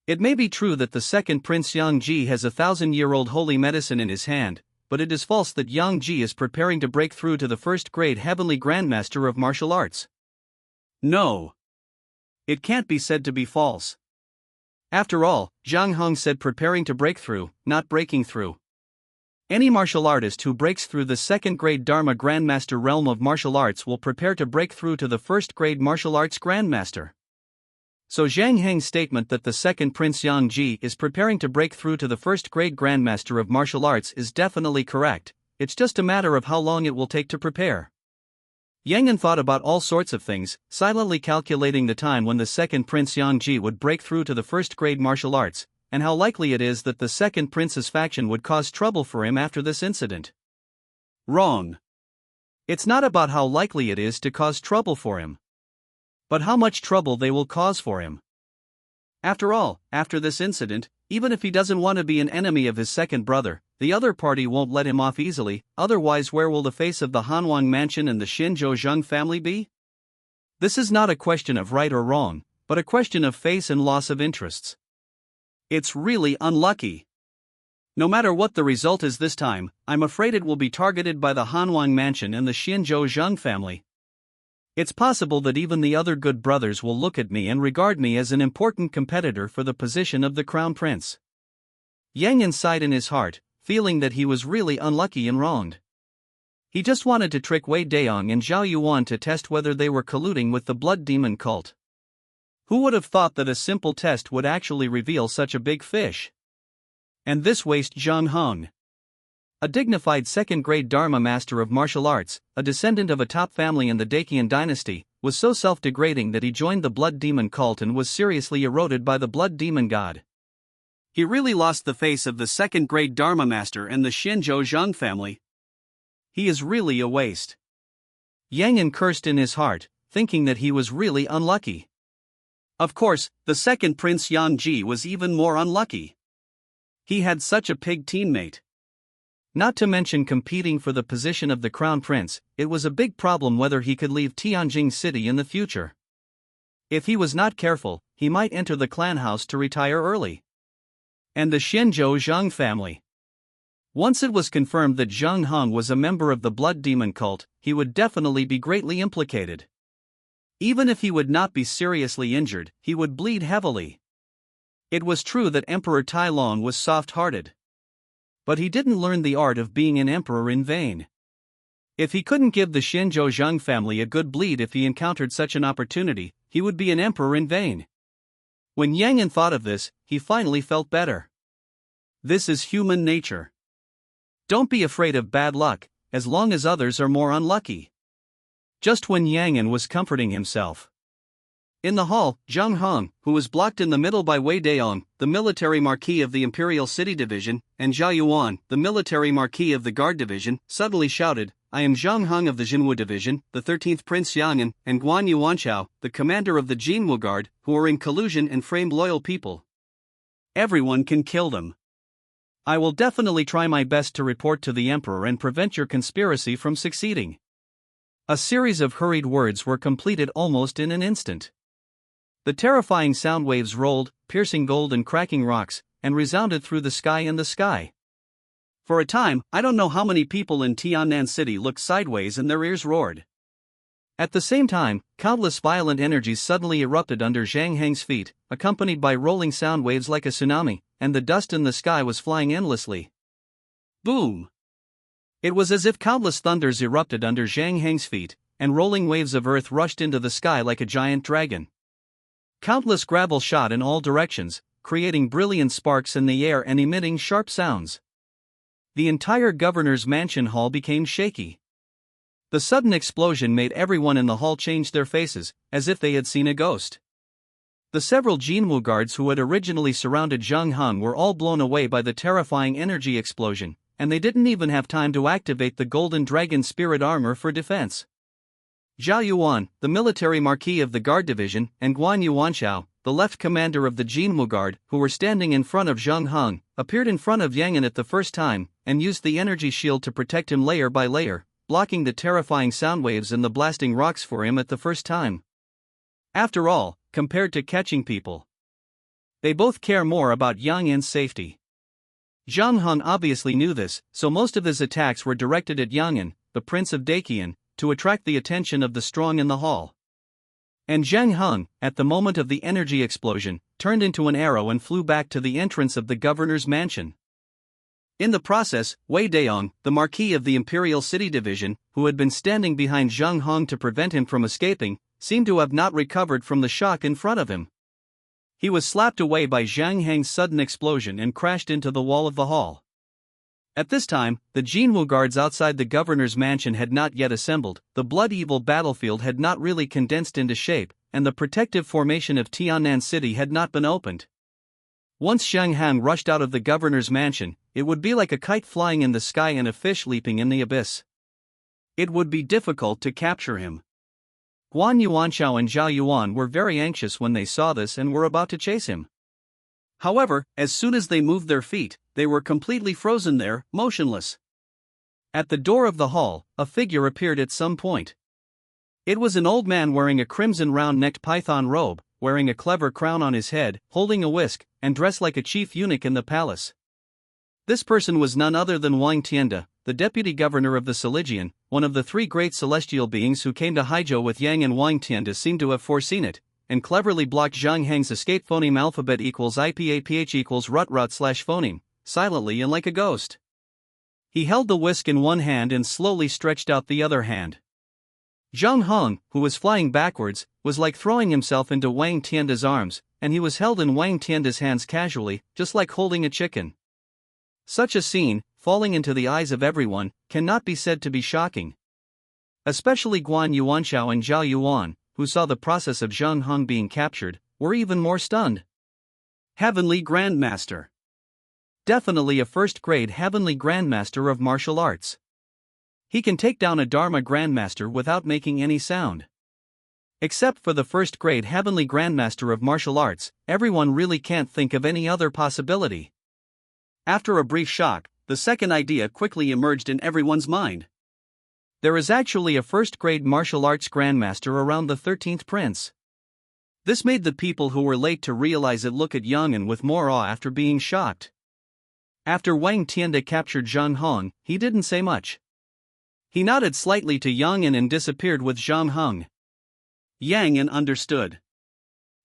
It may be true that the second Prince Yang Ji has a 1,000-year-old holy medicine in his hand, but it is false that Yang Ji is preparing to break through to the first grade heavenly grandmaster of martial arts. No. It can't be said to be false. After all, Zheng Heng said preparing to break through, not breaking through. Any martial artist who breaks through the second grade Dharma Grandmaster realm of martial arts will prepare to break through to the first grade martial arts Grandmaster. So Zheng Heng's statement that the second Prince Yang Ji is preparing to break through to the first grade Grandmaster of martial arts is definitely correct, it's just a matter of how long it will take to prepare. Yang An thought about all sorts of things, silently calculating the time when the second Prince Yang Ji would break through to the first grade martial arts, and how likely it is that the second prince's faction would cause trouble for him after this incident. Wrong. It's not about how likely it is to cause trouble for him, but how much trouble they will cause for him. After all, after this incident, even if he doesn't want to be an enemy of his second brother, the other party won't let him off easily, otherwise where will the face of the Hanwang mansion and the Xinzhou Zheng family be? This is not a question of right or wrong, but a question of face and loss of interests. It's really unlucky. No matter what the result is this time, I'm afraid it will be targeted by the Hanwang mansion and the Xinzhou Zheng family. It's possible that even the other good brothers will look at me and regard me as an important competitor for the position of the crown prince. Yang An sighed in his heart, feeling that he was really unlucky and wronged. He just wanted to trick Wei Daong and Zhao Yuan to test whether they were colluding with the blood demon cult. Who would have thought that a simple test would actually reveal such a big fish? And this waste Zheng Heng, a dignified second-grade Dharma master of martial arts, a descendant of a top family in the Dacian dynasty, was so self-degrading that he joined the blood demon cult and was seriously eroded by the blood demon god. He really lost the face of the second-grade Dharma master and the Xinzhou Zheng family. He is really a waste. Yang An cursed in his heart, thinking that he was really unlucky. Of course, the second Prince Yang Ji was even more unlucky. He had such a pig teammate. Not to mention competing for the position of the crown prince, it was a big problem whether he could leave Tianjing City in the future. If he was not careful, he might enter the clan house to retire early. And the Xinzhou Zheng family. Once it was confirmed that Zheng Heng was a member of the blood demon cult, he would definitely be greatly implicated. Even if he would not be seriously injured, he would bleed heavily. It was true that Emperor Tai Long was soft-hearted. But he didn't learn the art of being an emperor in vain. If he couldn't give the Xinzhou Zhang family a good bleed if he encountered such an opportunity, he would be an emperor in vain. When Yang An thought of this, he finally felt better. This is human nature. Don't be afraid of bad luck, as long as others are more unlucky. Just when Yang An was comforting himself in the hall, Zhang Hong, who was blocked in the middle by Wei Daong, the military marquis of the Imperial City Division, and Zhao Yuan, the military marquis of the Guard Division, suddenly shouted, "I am Zhang Hong of the Jinwu Division, the 13th Prince Yang An, and Guan Yuanchao, the commander of the Jinwu Guard, who are in collusion and framed loyal people. Everyone can kill them. I will definitely try my best to report to the emperor and prevent your conspiracy from succeeding." A series of hurried words were completed almost in an instant. The terrifying sound waves rolled, piercing gold and cracking rocks, and resounded through the sky and the sky. For a time, I don't know how many people in Tiannan City looked sideways and their ears roared. At the same time, countless violent energies suddenly erupted under Zhang Heng's feet, accompanied by rolling sound waves like a tsunami, and the dust in the sky was flying endlessly. Boom! It was as if countless thunders erupted under Zhang Heng's feet, and rolling waves of earth rushed into the sky like a giant dragon. Countless gravel shot in all directions, creating brilliant sparks in the air and emitting sharp sounds. The entire governor's mansion hall became shaky. The sudden explosion made everyone in the hall change their faces, as if they had seen a ghost. The several Jinwu guards who had originally surrounded Zhang Hong were all blown away by the terrifying energy explosion, and they didn't even have time to activate the Golden Dragon Spirit Armor for defense. Zhao Yuan, the military marquis of the Guard Division, and Guan Yuanchao, the left commander of the Jinwu Guard, who were standing in front of Zhang Hong, appeared in front of Yang An at the first time, and used the energy shield to protect him layer by layer, blocking the terrifying sound waves and the blasting rocks for him at the first time. After all, compared to catching people, they both care more about Yang An's safety. Zhang Hong obviously knew this, so most of his attacks were directed at Yang An, the Prince of Daqian, to attract the attention of the strong in the hall. And Zhang Hong, at the moment of the energy explosion, turned into an arrow and flew back to the entrance of the governor's mansion. In the process, Wei Daong, the marquis of the Imperial City Division, who had been standing behind Zhang Hong to prevent him from escaping, seemed to have not recovered from the shock in front of him. He was slapped away by Zhang Heng's sudden explosion and crashed into the wall of the hall. At this time, the Jinwu guards outside the governor's mansion had not yet assembled, the blood-evil battlefield had not really condensed into shape, and the protective formation of Tiannan City had not been opened. Once Zhang Hong rushed out of the governor's mansion, it would be like a kite flying in the sky and a fish leaping in the abyss. It would be difficult to capture him. Guan Yuanchao and Zhao Yuan were very anxious when they saw this and were about to chase him. However, as soon as they moved their feet, they were completely frozen there, motionless. At the door of the hall, a figure appeared at some point. It was an old man wearing a crimson round-necked python robe, wearing a clever crown on his head, holding a whisk, and dressed like a chief eunuch in the palace. This person was none other than Wang Tianda, the deputy governor of the Seligian, one of the three great celestial beings who came to Haizhou with Yang, and Wang Tianda seemed to have foreseen it, and cleverly blocked Zhang Heng's escape. Phoneme alphabet equals IPAPH equals rut/phoneme, silently and like a ghost. He held the whisk in one hand and slowly stretched out the other hand. Zhang Hong, who was flying backwards, was like throwing himself into Wang Tianda's arms, and he was held in Wang Tianda's hands casually, just like holding a chicken. Such a scene, falling into the eyes of everyone, cannot be said to be shocking. Especially Guan Yuanchao and Zhao Yuan, who saw the process of Zhang Hong being captured, were even more stunned. Heavenly Grandmaster. Definitely a first-grade Heavenly Grandmaster of martial arts. He can take down a Dharma Grandmaster without making any sound. Except for the first-grade Heavenly Grandmaster of martial arts, everyone really can't think of any other possibility. After a brief shock, the second idea quickly emerged in everyone's mind. There is actually a first-grade martial arts grandmaster around the 13th prince. This made the people who were late to realize it look at Yang An with more awe after being shocked. After Wang Tianda captured Zhang Hong, he didn't say much. He nodded slightly to Yang An and disappeared with Zhang Hong. Yang An understood.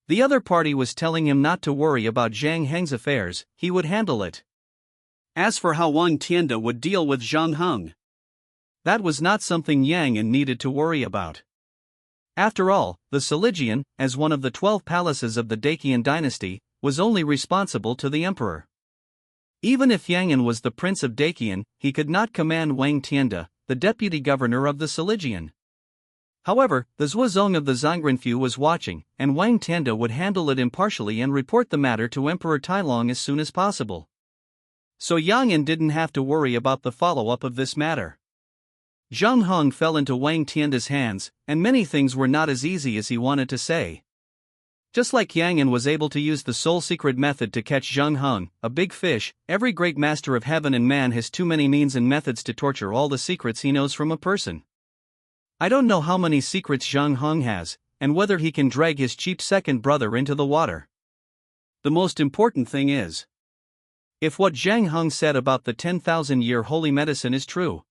The other party was telling him not to worry about Zhang Heng's affairs, he would handle it. As for how Wang Tianda would deal with Zhang Hong, That was not something Yang An needed to worry about. After all, the Seligian, as one of the 12 palaces of the Dacian dynasty, was only responsible to the emperor. Even if Yang An was the prince of Dacian, he could not command Wang Tianda, the deputy governor of the Seligian. However, the Zhuozong of the Zhongrenfu was watching, and Wang Tianda would handle it impartially and report the matter to Emperor Tailong as soon as possible. So Yang An didn't have to worry about the follow-up of this matter. Zhang Hong fell into Wang Tianda's hands, and many things were not as easy as he wanted to say. Just like Yang An was able to use the soul secret method to catch Zhang Hong, a big fish, every great master of heaven and man has too many means and methods to torture all the secrets he knows from a person. I don't know how many secrets Zhang Hong has, and whether he can drag his cheap second brother into the water. The most important thing is, if what Zhang Hong said about the 10,000-year holy medicine is true,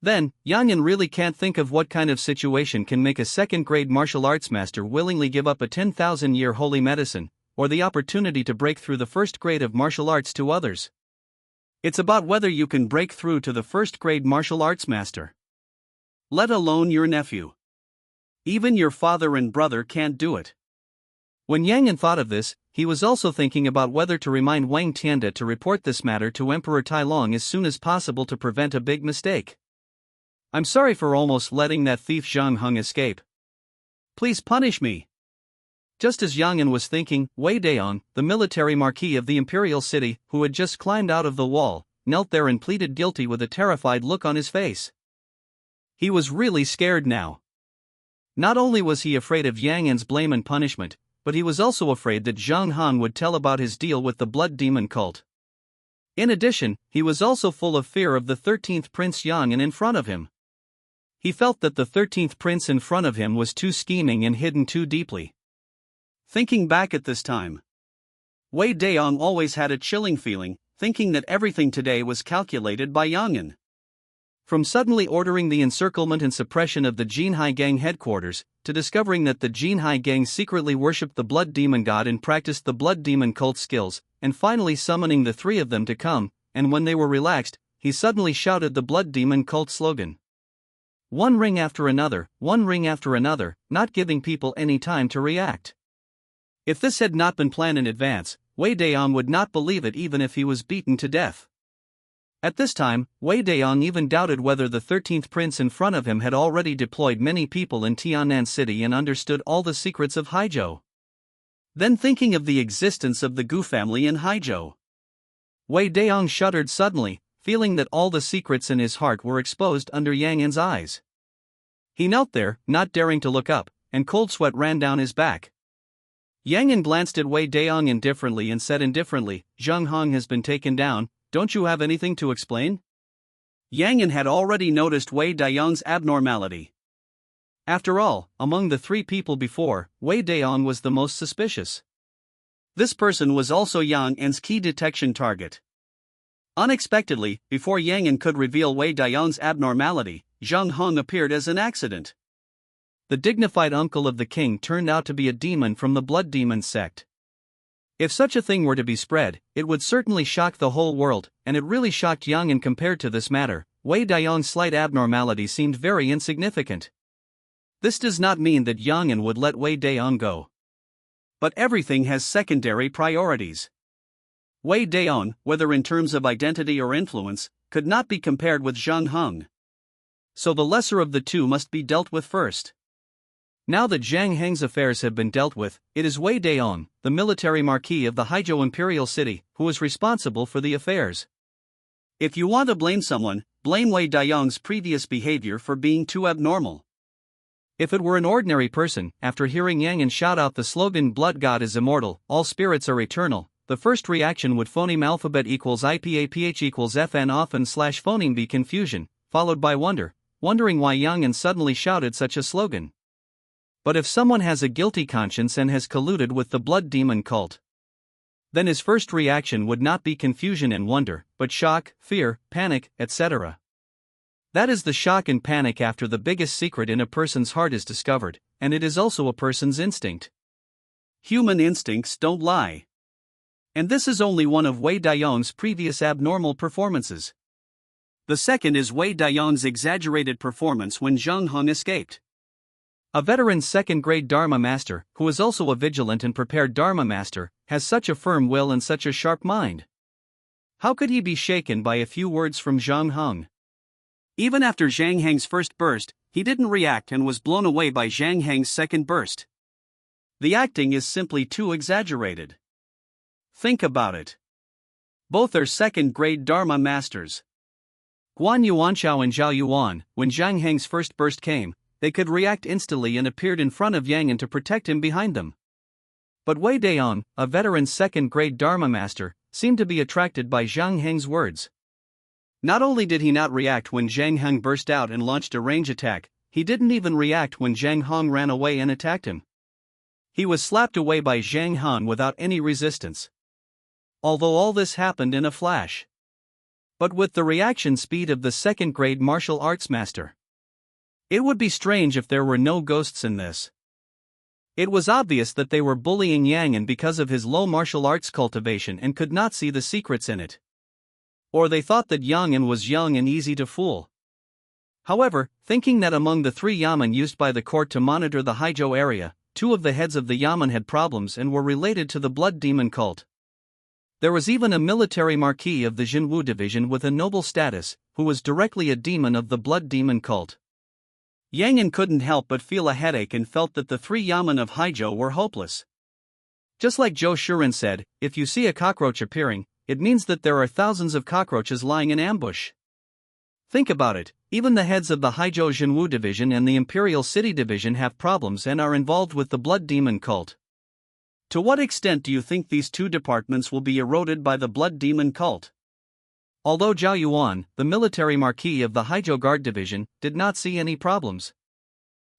then Yang An really can't think of what kind of situation can make a second-grade martial arts master willingly give up a 10,000-year holy medicine, or the opportunity to break through the first grade of martial arts to others. It's about whether you can break through to the first-grade martial arts master. Let alone your nephew. Even your father and brother can't do it. When Yang An thought of this, he was also thinking about whether to remind Wang Tianda to report this matter to Emperor Tailong as soon as possible to prevent a big mistake. I'm sorry for almost letting that thief Zhang Hong escape. Please punish me. Just as Yang An was thinking, Wei Daong, the military marquis of the imperial city, who had just climbed out of the wall, knelt there and pleaded guilty with a terrified look on his face. He was really scared now. Not only was he afraid of Yang An's blame and punishment, but he was also afraid that Zhang Hong would tell about his deal with the blood demon cult. In addition, he was also full of fear of the 13th Prince Yang An in front of him. He felt that the 13th prince in front of him was too scheming and hidden too deeply. Thinking back at this time, Wei Daong always had a chilling feeling, thinking that everything today was calculated by Yang An. From suddenly ordering the encirclement and suppression of the Jinhai Gang headquarters, to discovering that the Jinhai Gang secretly worshipped the blood demon god and practiced the blood demon cult skills, and finally summoning the three of them to come, and when they were relaxed, he suddenly shouted the blood demon cult slogan. One ring after another, not giving people any time to react. If this had not been planned in advance, Wei Daong would not believe it even if he was beaten to death. At this time, Wei Daong even doubted whether the 13th prince in front of him had already deployed many people in Tianan City and understood all the secrets of Haizhou. Then thinking of the existence of the Gu family in Haizhou, Wei Daong shuddered suddenly, feeling that all the secrets in his heart were exposed under Yang An's eyes. He knelt there, not daring to look up, and cold sweat ran down his back. Yang An glanced at Wei Daong indifferently and said indifferently, Zhang Hong has been taken down, don't you have anything to explain? Yang An had already noticed Wei Daong's abnormality. After all, among the three people before, Wei Daong was the most suspicious. This person was also Yang An's key detection target. Unexpectedly, before Yang An could reveal Wei Daong's abnormality, Zhang Hong appeared as an accident. The dignified uncle of the king turned out to be a demon from the blood demon sect. If such a thing were to be spread, it would certainly shock the whole world, and it really shocked Yang An. Compared to this matter, Wei Daong's slight abnormality seemed very insignificant. This does not mean that Yang An would let Wei Daong go. But everything has secondary priorities. Wei Daong, whether in terms of identity or influence, could not be compared with Zhang Hong. So the lesser of the two must be dealt with first. Now that Zhang Heng's affairs have been dealt with, it is Wei Daong, the military marquis of the Haizhou imperial city, who is responsible for the affairs. If you want to blame someone, blame Wei Daong's previous behavior for being too abnormal. If it were an ordinary person, after hearing Yang An shout out the slogan "Blood God is immortal, all spirits are eternal," the first reaction would phoneme alphabet equals IPAPH equals FN often slash phoneme be confusion, followed by wondering why Yang An suddenly shouted such a slogan. But if someone has a guilty conscience and has colluded with the blood demon cult, then his first reaction would not be confusion and wonder, but shock, fear, panic, etc. That is the shock and panic after the biggest secret in a person's heart is discovered, and it is also a person's instinct. Human instincts don't lie. And this is only one of Wei Daong's previous abnormal performances. The second is Wei Dayan's exaggerated performance when Zhang Heng escaped. A veteran second-grade Dharma master, who is also a vigilant and prepared Dharma master, has such a firm will and such a sharp mind. How could he be shaken by a few words from Zhang Heng? Even after Zhang Heng's first burst, he didn't react and was blown away by Zhang Heng's second burst. The acting is simply too exaggerated. Think about it. Both are second-grade Dharma masters. Guan Yuanchao and Zhao Yuan, when Zhang Heng's first burst came, they could react instantly and appeared in front of Yang An to protect him behind them. But Wei Dayan, a veteran second-grade Dharma master, seemed to be attracted by Zhang Heng's words. Not only did he not react when Zhang Heng burst out and launched a range attack, he didn't even react when Zhang Heng ran away and attacked him. He was slapped away by Zhang Heng without any resistance. Although all this happened in a flash. But with the reaction speed of the second-grade martial arts master. It would be strange if there were no ghosts in this. It was obvious that they were bullying Yang An because of his low martial arts cultivation and could not see the secrets in it. Or they thought that Yang An was young and easy to fool. However, thinking that among the 3 yamen used by the court to monitor the Haizhou area, 2 of the heads of the yamen had problems and were related to the blood demon cult. There was even a military marquis of the Jinwu division with a noble status, who was directly a demon of the blood demon cult. Yang An couldn't help but feel a headache and felt that the 3 yamen of Haizhou were hopeless. Just like Zhou Shuren said, if you see a cockroach appearing, it means that there are thousands of cockroaches lying in ambush. Think about it, even the heads of the Haizhou Jinwu division and the Imperial City division have problems and are involved with the blood demon cult. To what extent do you think these 2 departments will be eroded by the blood demon cult? Although Zhao Yuan, the military marquis of the Haizhou Guard division, did not see any problems.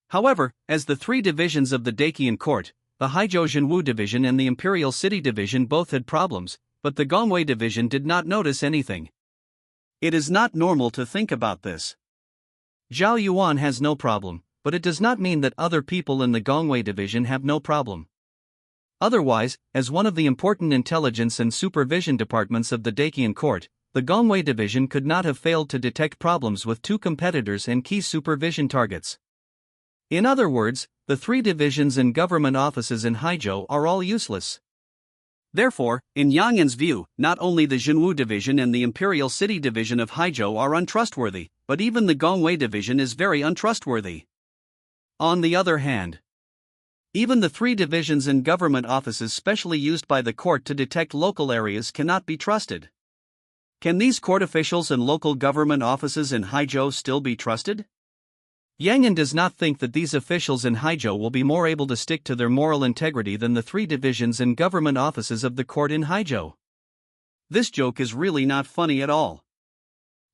However, as the 3 divisions of the Dakian court, the Haizhou Jinwu division and the Imperial City division both had problems, but the Gongwei division did not notice anything. It is not normal to think about this. Zhao Yuan has no problem, but it does not mean that other people in the Gongwei division have no problem. Otherwise, as one of the important intelligence and supervision departments of the Dakian court, the Gongwei division could not have failed to detect problems with 2 competitors and key supervision targets. In other words, the 3 divisions and government offices in Haizhou are all useless. Therefore, in Yang An's view, not only the Jinwu division and the Imperial City division of Haizhou are untrustworthy, but even the Gongwei division is very untrustworthy. On the other hand, even the 3 divisions and government offices specially used by the court to detect local areas cannot be trusted. Can these court officials and local government offices in Haizhou still be trusted? Yang An does not think that these officials in Haizhou will be more able to stick to their moral integrity than the 3 divisions and government offices of the court in Haizhou. This joke is really not funny at all.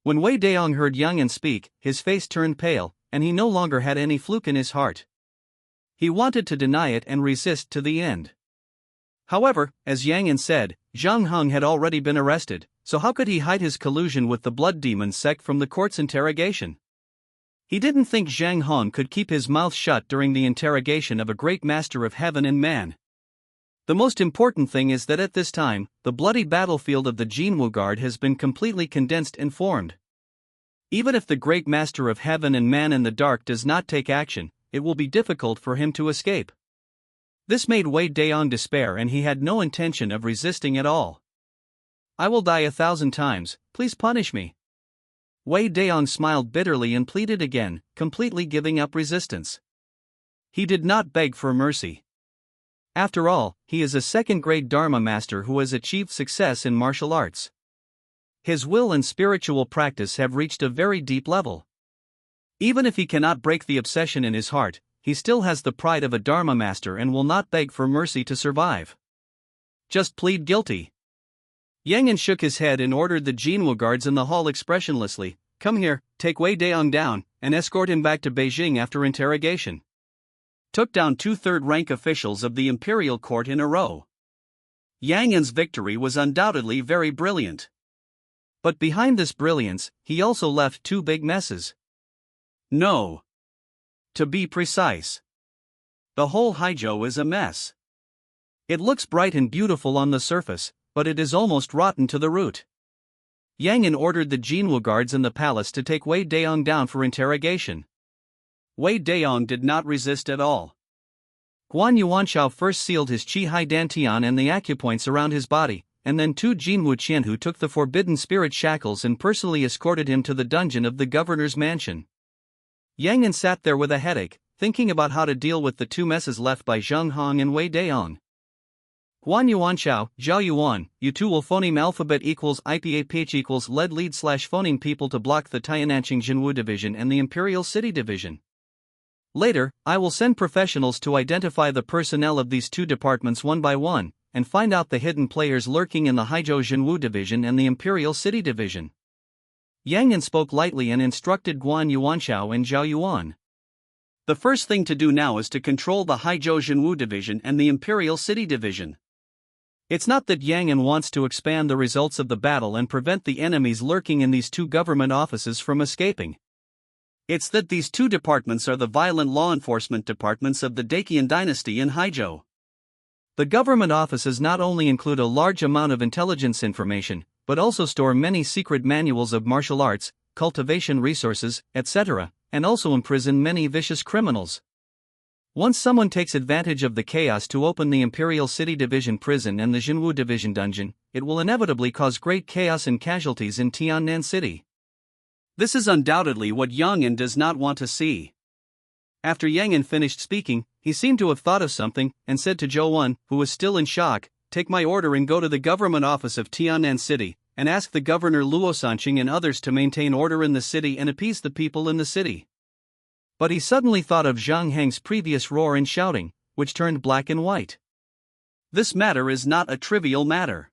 When Wei Dayan heard Yang An speak, his face turned pale, and he no longer had any fluke in his heart. He wanted to deny it and resist to the end. However, as Yang An said, Zhang Heng had already been arrested, so how could he hide his collusion with the blood demon sect from the court's interrogation? He didn't think Zhang Heng could keep his mouth shut during the interrogation of a great master of heaven and man. The most important thing is that at this time, the bloody battlefield of the Jinwu Guard has been completely condensed and formed. Even if the great master of heaven and man in the dark does not take action, it will be difficult for him to escape. This made Wei Dayan despair and he had no intention of resisting at all. I will die 1,000 times, please punish me. Wei Dayan smiled bitterly and pleaded again, completely giving up resistance. He did not beg for mercy. After all, he is a second-grade Dharma master who has achieved success in martial arts. His will and spiritual practice have reached a very deep level. Even if he cannot break the obsession in his heart, he still has the pride of a Dharma master and will not beg for mercy to survive. Just plead guilty. Yang An shook his head and ordered the Jinwu guards in the hall expressionlessly, "Come here, take Wei Dayan down, and escort him back to Beijing after interrogation." Took down 2/3 rank officials of the imperial court in a row. Yang An's victory was undoubtedly very brilliant. But behind this brilliance, he also left 2 big messes. No. To be precise, the whole Haizhou is a mess. It looks bright and beautiful on the surface, but it is almost rotten to the root. Yang ordered the Jinwu guards in the palace to take Wei Daong down for interrogation. Wei Daong did not resist at all. Guan Yuanshao first sealed his Qi Hai Dantian and the acupoints around his body, and then two Jinwu Qianhu took the forbidden spirit shackles and personally escorted him to the dungeon of the governor's mansion. Yang sat there with a headache, thinking about how to deal with the two messes left by Zheng Hong and Wei Daong. Guan Yuanshao, Zhao Yuan, you two will phoneme alphabet equals IPAPH equals lead / phoneme people to block the Tiananqing Jinwu Division and the Imperial City Division. Later, I will send professionals to identify the personnel of these two departments one by one, and find out the hidden players lurking in the Haizhou Jinwu Division and the Imperial City Division. Yang spoke lightly and instructed Guan Yuanshao and Zhao Yuan. The first thing to do now is to control the Haizhou Jinwu Division and the Imperial City Division. It's not that Yang wants to expand the results of the battle and prevent the enemies lurking in these two government offices from escaping. It's that these two departments are the violent law enforcement departments of the Dacian dynasty in Haizhou. The government offices not only include a large amount of intelligence information, but also store many secret manuals of martial arts, cultivation resources, etc., and also imprison many vicious criminals. Once someone takes advantage of the chaos to open the Imperial City Division prison and the Jinwu Division dungeon, it will inevitably cause great chaos and casualties in Tiannan City. This is undoubtedly what Yang does not want to see. After Yang finished speaking, he seemed to have thought of something, and said to Zhou Wen, who was still in shock, "Take my order and go to the government office of Tiannan City, and ask the governor Luo Sanqing and others to maintain order in the city and appease the people in the city." But he suddenly thought of Zhang Heng's previous roar and shouting, which turned black and white. This matter is not a trivial matter.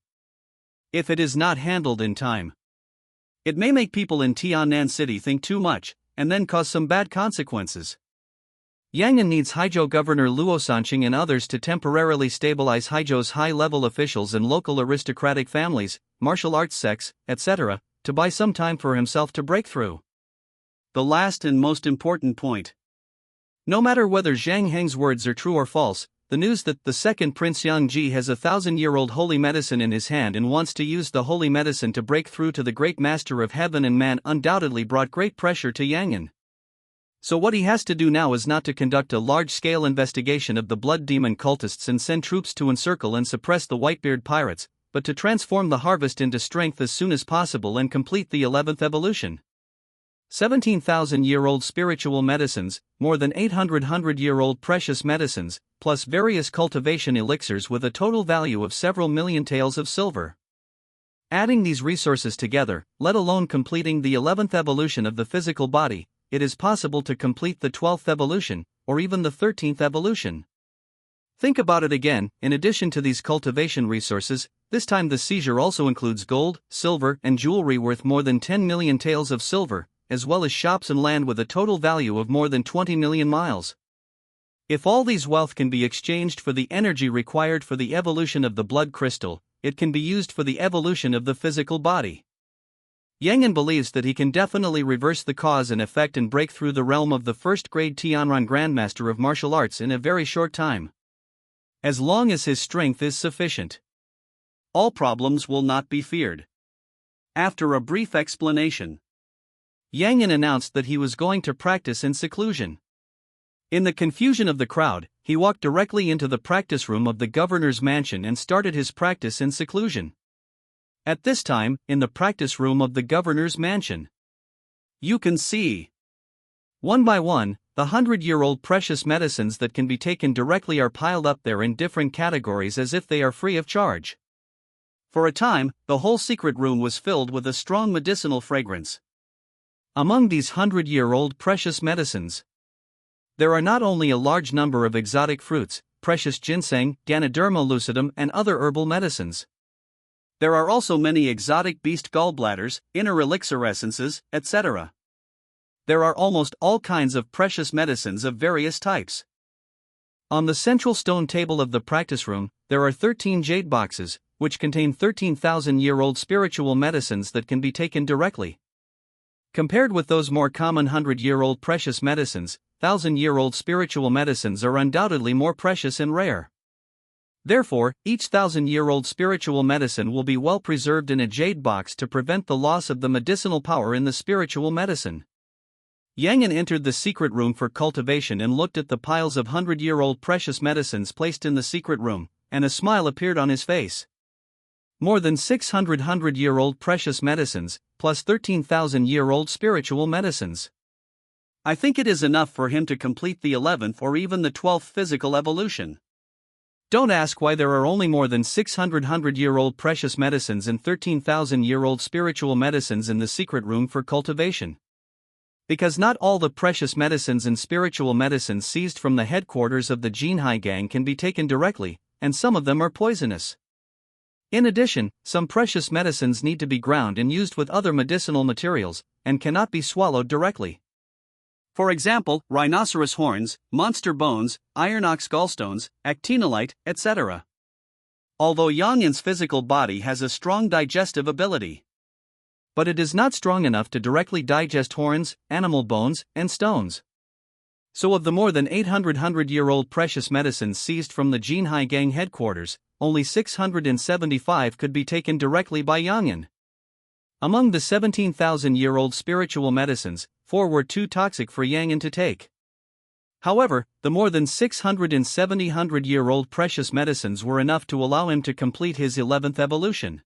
If it is not handled in time, it may make people in Tiannan City think too much, and then cause some bad consequences. Yang needs Haizhou Governor Luo Sanqing and others to temporarily stabilize Haizhou's high-level officials and local aristocratic families, martial arts sects, etc., to buy some time for himself to break through. The last and most important point. No matter whether Zhang Heng's words are true or false, the news that the second Prince Yangji has a 1,000-year-old holy medicine in his hand and wants to use the holy medicine to break through to the great master of heaven and man undoubtedly brought great pressure to Yang. So what he has to do now is not to conduct a large-scale investigation of the blood demon cultists and send troops to encircle and suppress the Whitebeard pirates, but to transform the harvest into strength as soon as possible and complete the 11th evolution. 17,000-year-old spiritual medicines, more than 800 hundred-year-old precious medicines, plus various cultivation elixirs with a total value of several million taels of silver. Adding these resources together, let alone completing the 11th evolution of the physical body, it is possible to complete the 12th evolution, or even the 13th evolution. Think about it again, in addition to these cultivation resources, this time the seizure also includes gold, silver, and jewelry worth more than 10 million taels of silver, as well as shops and land with a total value of more than 20 million miles. If all these wealth can be exchanged for the energy required for the evolution of the blood crystal, it can be used for the evolution of the physical body. Yang believes that he can definitely reverse the cause and effect and break through the realm of the first-grade Tianran Grandmaster of martial arts in a very short time. As long as his strength is sufficient, all problems will not be feared. After a brief explanation, Yang announced that he was going to practice in seclusion. In the confusion of the crowd, he walked directly into the practice room of the governor's mansion and started his practice in seclusion. At this time, in the practice room of the governor's mansion, you can see, one by one, the 100-year-old precious medicines that can be taken directly are piled up there in different categories as if they are free of charge. For a time, the whole secret room was filled with a strong medicinal fragrance. Among these 100-year-old precious medicines, there are not only a large number of exotic fruits, precious ginseng, Ganoderma lucidum, and other herbal medicines. There are also many exotic beast gallbladders, inner elixir essences, etc. There are almost all kinds of precious medicines of various types. On the central stone table of the practice room, there are 13 jade boxes, which contain 13,000-year-old spiritual medicines that can be taken directly. Compared with those more common 100-year-old precious medicines, 1,000-year-old spiritual medicines are undoubtedly more precious and rare. Therefore, each 1,000-year-old spiritual medicine will be well preserved in a jade box to prevent the loss of the medicinal power in the spiritual medicine. Yangon entered the secret room for cultivation and looked at the piles of 100-year-old precious medicines placed in the secret room, and a smile appeared on his face. More than 600 100-year-old precious medicines, plus 13,000-year-old spiritual medicines. I think it is enough for him to complete the 11th or even the 12th physical evolution. Don't ask why there are only more than 600 100-year-old precious medicines and 13,000-year-old spiritual medicines in the secret room for cultivation. Because not all the precious medicines and spiritual medicines seized from the headquarters of the Jinhai gang can be taken directly, and some of them are poisonous. In addition, some precious medicines need to be ground and used with other medicinal materials, and cannot be swallowed directly. For example, rhinoceros horns, monster bones, iron ox gallstones, actinolite, etc. Although Yangon's physical body has a strong digestive ability, but it is not strong enough to directly digest horns, animal bones, and stones. So of the more than 800 100-year-old precious medicines seized from the Jinhai gang headquarters, only 675 could be taken directly by Yangon. Among the 17,000-year-old spiritual medicines, 4 were too toxic for Yangon to take. However, the more than 670 100-year-old precious medicines were enough to allow him to complete his 11th evolution.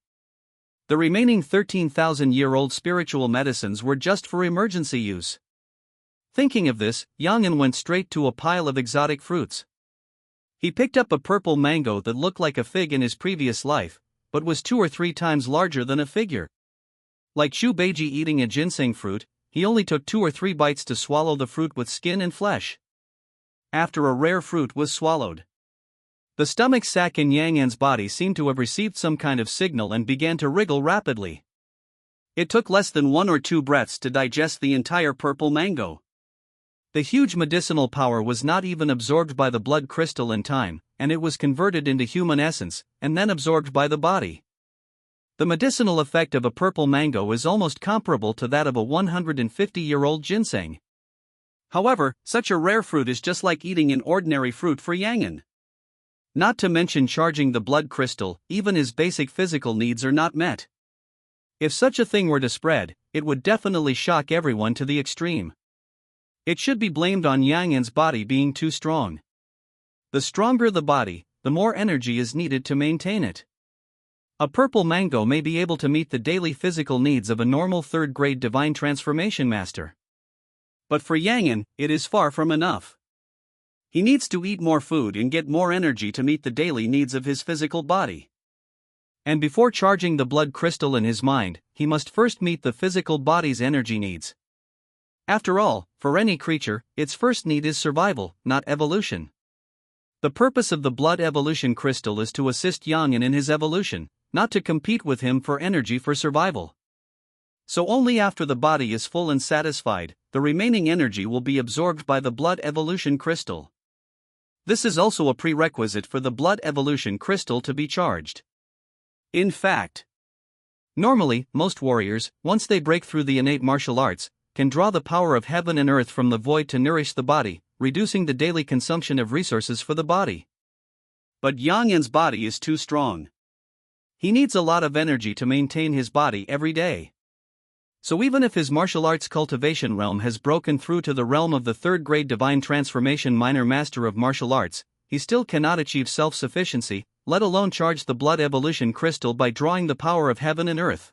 The remaining 13,000-year-old spiritual medicines were just for emergency use. Thinking of this, Yangon went straight to a pile of exotic fruits. He picked up a purple mango that looked like a fig in his previous life, but was 2 or 3 times larger than a figure. Like Shu Beiji eating a ginseng fruit, he only took 2 or 3 bites to swallow the fruit with skin and flesh. After a rare fruit was swallowed, the stomach sac in Yangon's body seemed to have received some kind of signal and began to wriggle rapidly. It took less than 1 or 2 breaths to digest the entire purple mango. The huge medicinal power was not even absorbed by the blood crystal in time, and it was converted into human essence, and then absorbed by the body. The medicinal effect of a purple mango is almost comparable to that of a 150-year-old ginseng. However, such a rare fruit is just like eating an ordinary fruit for Yangon. Not to mention charging the blood crystal, even his basic physical needs are not met. If such a thing were to spread, it would definitely shock everyone to the extreme. It should be blamed on Yangon's body being too strong. The stronger the body, the more energy is needed to maintain it. A purple mango may be able to meet the daily physical needs of a normal 3rd-grade divine transformation master. But for Yangon, it is far from enough. He needs to eat more food and get more energy to meet the daily needs of his physical body. And before charging the blood crystal in his mind, he must first meet the physical body's energy needs. After all, for any creature, its first need is survival, not evolution. The purpose of the blood evolution crystal is to assist Yangon in his evolution, not to compete with him for energy for survival. So only after the body is full and satisfied, the remaining energy will be absorbed by the blood evolution crystal. This is also a prerequisite for the blood evolution crystal to be charged. In fact, normally, most warriors, once they break through the innate martial arts, can draw the power of heaven and earth from the void to nourish the body, reducing the daily consumption of resources for the body. But Yangon's body is too strong. He needs a lot of energy to maintain his body every day. So even if his martial arts cultivation realm has broken through to the realm of the 3rd-grade divine transformation minor master of martial arts, he still cannot achieve self-sufficiency, let alone charge the blood evolution crystal by drawing the power of heaven and earth.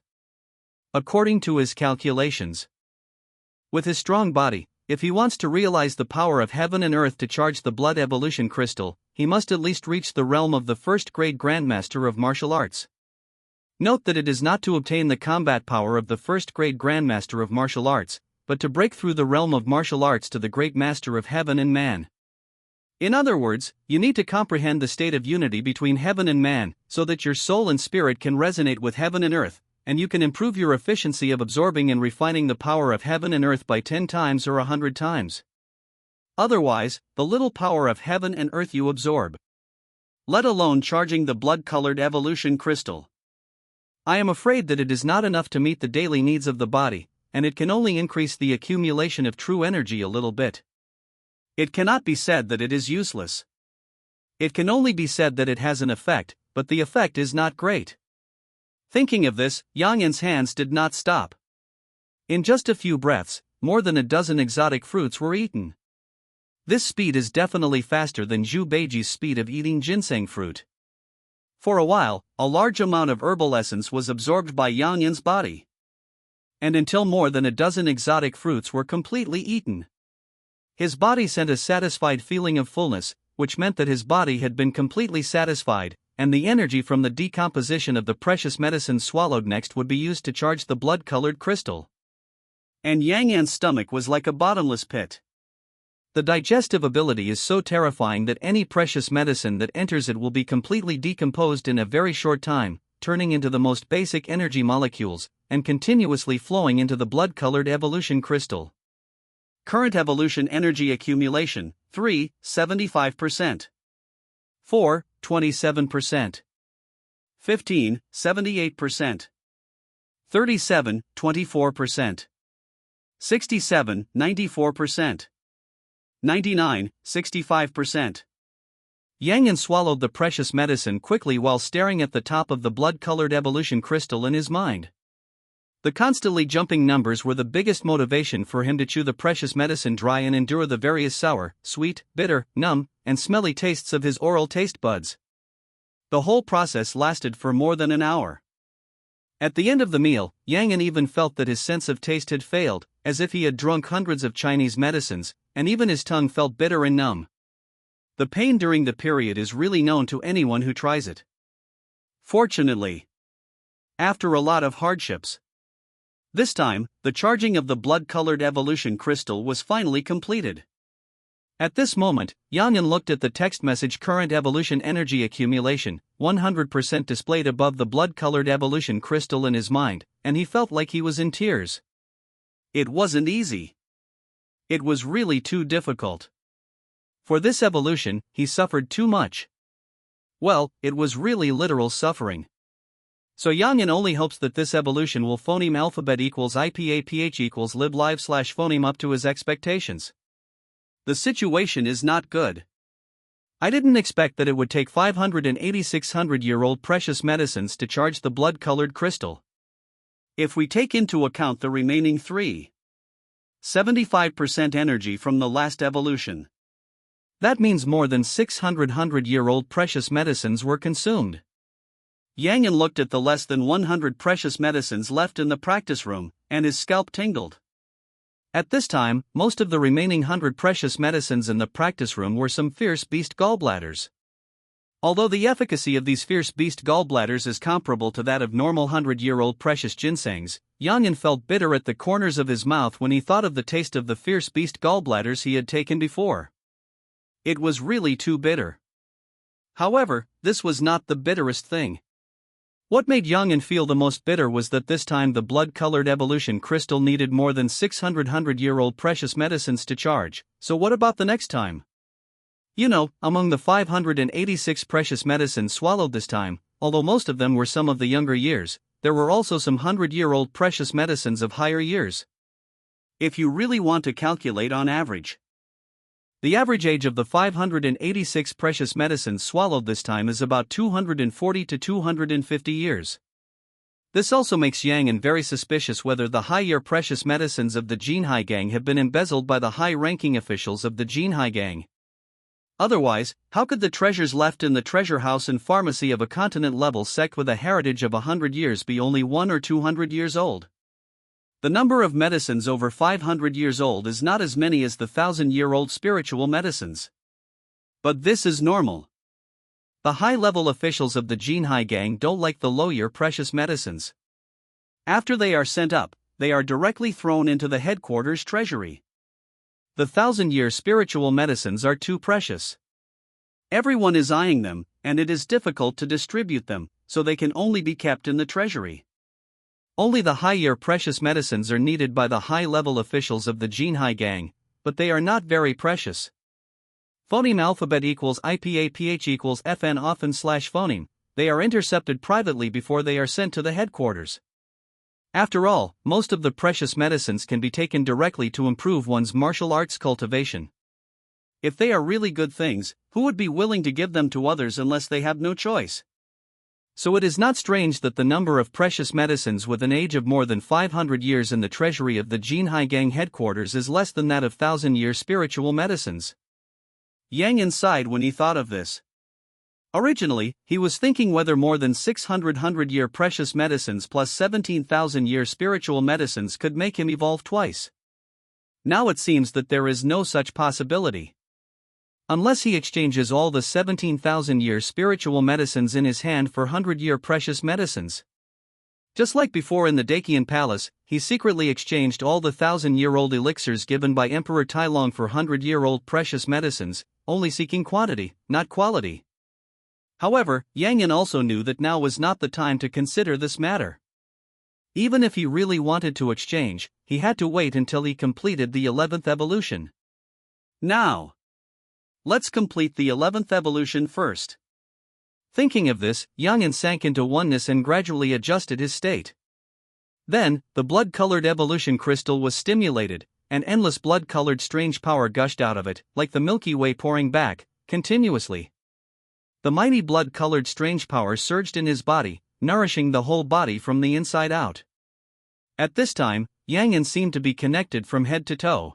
According to his calculations, with his strong body, if he wants to realize the power of heaven and earth to charge the blood evolution crystal, he must at least reach the realm of the 1st-grade grandmaster of martial arts. Note that it is not to obtain the combat power of the 1st-grade grandmaster of martial arts, but to break through the realm of martial arts to the great master of heaven and man. In other words, you need to comprehend the state of unity between heaven and man, so that your soul and spirit can resonate with heaven and earth, and you can improve your efficiency of absorbing and refining the power of heaven and earth by 10 times or 100 times. Otherwise, the little power of heaven and earth you absorb, let alone charging the blood-colored evolution crystal, I am afraid that it is not enough to meet the daily needs of the body, and it can only increase the accumulation of true energy a little bit. It cannot be said that it is useless. It can only be said that it has an effect, but the effect is not great. Thinking of this, Yang Yan's hands did not stop. In just a few breaths, more than a dozen exotic fruits were eaten. This speed is definitely faster than Zhu Beiji's speed of eating ginseng fruit. For a while, a large amount of herbal essence was absorbed by Yang Yan's body. And until more than a dozen exotic fruits were completely eaten, his body sent a satisfied feeling of fullness, which meant that his body had been completely satisfied, and the energy from the decomposition of the precious medicine swallowed next would be used to charge the blood-colored crystal. And Yang Yan's stomach was like a bottomless pit. The digestive ability is so terrifying that any precious medicine that enters it will be completely decomposed in a very short time, turning into the most basic energy molecules, and continuously flowing into the blood-colored evolution crystal. Current evolution energy accumulation: 3, 75%. 4, 27%. 15, 78%. 37, 24%. 67, 94%. 99, 65%. Yang Yan swallowed the precious medicine quickly while staring at the top of the blood-colored evolution crystal in his mind. The constantly jumping numbers were the biggest motivation for him to chew the precious medicine dry and endure the various sour, sweet, bitter, numb, and smelly tastes of his oral taste buds. The whole process lasted for more than an hour. At the end of the meal, Yang Yan even felt that his sense of taste had failed, as if he had drunk hundreds of Chinese medicines, and even his tongue felt bitter and numb. The pain during the period is really known to anyone who tries it. Fortunately, after a lot of hardships, this time, the charging of the blood-colored evolution crystal was finally completed. At this moment, Yang Yan looked at the text message current evolution energy accumulation, 100% displayed above the blood-colored evolution crystal in his mind, and he felt like he was in tears. It wasn't easy. It was really too difficult. For this evolution, he suffered too much. Well, it was really literal suffering. So Yang Yan only hopes that this evolution will phoneme alphabet equals IPAPH equals lib live / phoneme up to his expectations. The situation is not good. I didn't expect that it would take 586-100-year-old precious medicines to charge the blood-colored crystal. If we take into account the remaining 75% energy from the last evolution, that means more than 600 100-year-old precious medicines were consumed. Yang Yan looked at the less than 100 precious medicines left in the practice room, and his scalp tingled. At this time, most of the remaining 100 precious medicines in the practice room were some fierce beast gallbladders. Although the efficacy of these fierce beast gallbladders is comparable to that of normal 100-year-old precious ginsengs, Yang Yan felt bitter at the corners of his mouth when he thought of the taste of the fierce beast gallbladders he had taken before. It was really too bitter. However, this was not the bitterest thing. What made Yang Yan feel the most bitter was that this time the blood-colored evolution crystal needed more than 600 100-year-old precious medicines to charge, so what about the next time? You know, among the 586 precious medicines swallowed this time, although most of them were some of the younger years, there were also some 100-year-old precious medicines of higher years. If you really want to calculate on average, the average age of the 586 precious medicines swallowed this time is about 240 to 250 years. This also makes Yang Yan very suspicious whether the high-year precious medicines of the Jinhai gang have been embezzled by the high-ranking officials of the Jinhai gang. Otherwise, how could the treasures left in the treasure house and pharmacy of a continent-level sect with a heritage of 100 years be only 1 or 200 years old? The number of medicines over 500 years old is not as many as the 1,000-year-old spiritual medicines. But this is normal. The high-level officials of the Jinhai gang don't like the low-year precious medicines. After they are sent up, they are directly thrown into the headquarters treasury. The 1,000-year spiritual medicines are too precious. Everyone is eyeing them, and it is difficult to distribute them, so they can only be kept in the treasury. Only the high-year precious medicines are needed by the high-level officials of the Jinhai gang, but they are not very precious. Phoneme alphabet equals IPAPH equals FN often / phoneme, they are intercepted privately before they are sent to the headquarters. After all, most of the precious medicines can be taken directly to improve one's martial arts cultivation. If they are really good things, who would be willing to give them to others unless they have no choice? So it is not strange that the number of precious medicines with an age of more than 500 years in the treasury of the Jinhai Gang headquarters is less than that of 1,000-year spiritual medicines. Yang Yan sighed when he thought of this. Originally, he was thinking whether more than 600 100-year precious medicines plus 17,000-year spiritual medicines could make him evolve twice. Now it seems that there is no such possibility. Unless he exchanges all the 17,000-year spiritual medicines in his hand for 100-year precious medicines. Just like before in the Dakian Palace, he secretly exchanged all the 1,000-year-old elixirs given by Emperor Tailong for 100-year-old precious medicines, only seeking quantity, not quality. However, Yang Yan also knew that now was not the time to consider this matter. Even if he really wanted to exchange, he had to wait until he completed the 11th evolution. Now, let's complete the 11th evolution first. Thinking of this, Yang Yan sank into oneness and gradually adjusted his state. Then, the blood-colored evolution crystal was stimulated, and endless blood-colored strange power gushed out of it, like the Milky Way pouring back, continuously. The mighty blood-colored strange power surged in his body, nourishing the whole body from the inside out. At this time, Yang Yan seemed to be connected from head to toe.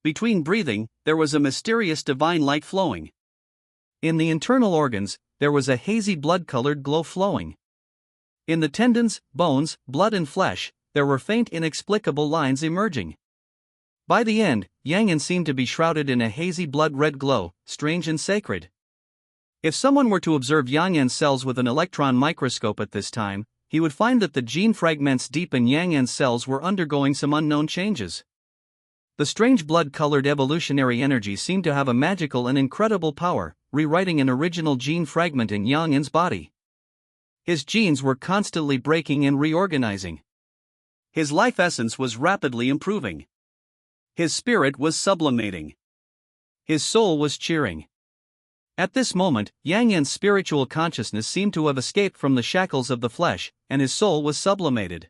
Between breathing, there was a mysterious divine light flowing. In the internal organs, there was a hazy blood-colored glow flowing. In the tendons, bones, blood and flesh, there were faint inexplicable lines emerging. By the end, Yang Yan seemed to be shrouded in a hazy blood-red glow, strange and sacred. If someone were to observe Yang Yan's cells with an electron microscope at this time, he would find that the gene fragments deep in Yang Yan's cells were undergoing some unknown changes. The strange blood-colored evolutionary energy seemed to have a magical and incredible power, rewriting an original gene fragment in Yang Yan's body. His genes were constantly breaking and reorganizing. His life essence was rapidly improving. His spirit was sublimating. His soul was cheering. At this moment, Yang Yan's spiritual consciousness seemed to have escaped from the shackles of the flesh, and his soul was sublimated.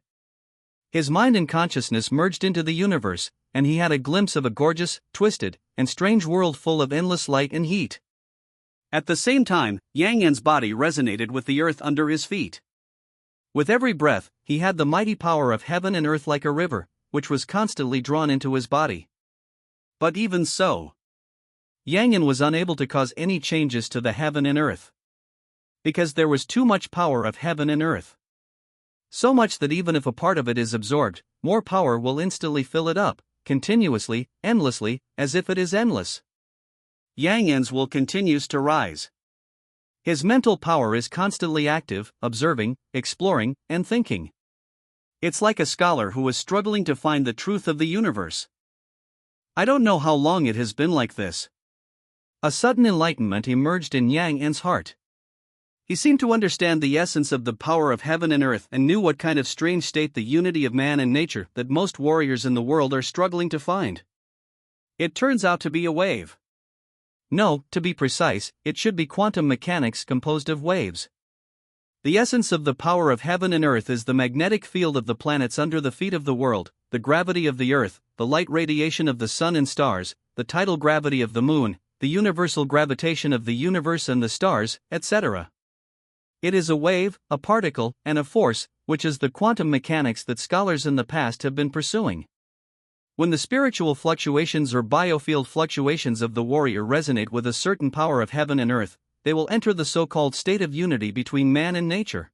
His mind and consciousness merged into the universe, and he had a glimpse of a gorgeous, twisted, and strange world full of endless light and heat. At the same time, Yang Yan's body resonated with the earth under his feet. With every breath, he had the mighty power of heaven and earth like a river, which was constantly drawn into his body. But even so, Yang Yan was unable to cause any changes to the heaven and earth. Because there was too much power of heaven and earth. So much that even if a part of it is absorbed, more power will instantly fill it up, continuously, endlessly, as if it is endless. Yang Yan's will continues to rise. His mental power is constantly active, observing, exploring, and thinking. It's like a scholar who is struggling to find the truth of the universe. I don't know how long it has been like this. A sudden enlightenment emerged in Yang Yan's heart. He seemed to understand the essence of the power of heaven and earth and knew what kind of strange state the unity of man and nature that most warriors in the world are struggling to find. It turns out to be a wave. No, to be precise, it should be quantum mechanics composed of waves. The essence of the power of heaven and earth is the magnetic field of the planets under the feet of the world, the gravity of the earth, the light radiation of the sun and stars, the tidal gravity of the moon, the universal gravitation of the universe and the stars, etc. It is a wave, a particle, and a force, which is the quantum mechanics that scholars in the past have been pursuing. When the spiritual fluctuations or biofield fluctuations of the warrior resonate with a certain power of heaven and earth, they will enter the so-called state of unity between man and nature.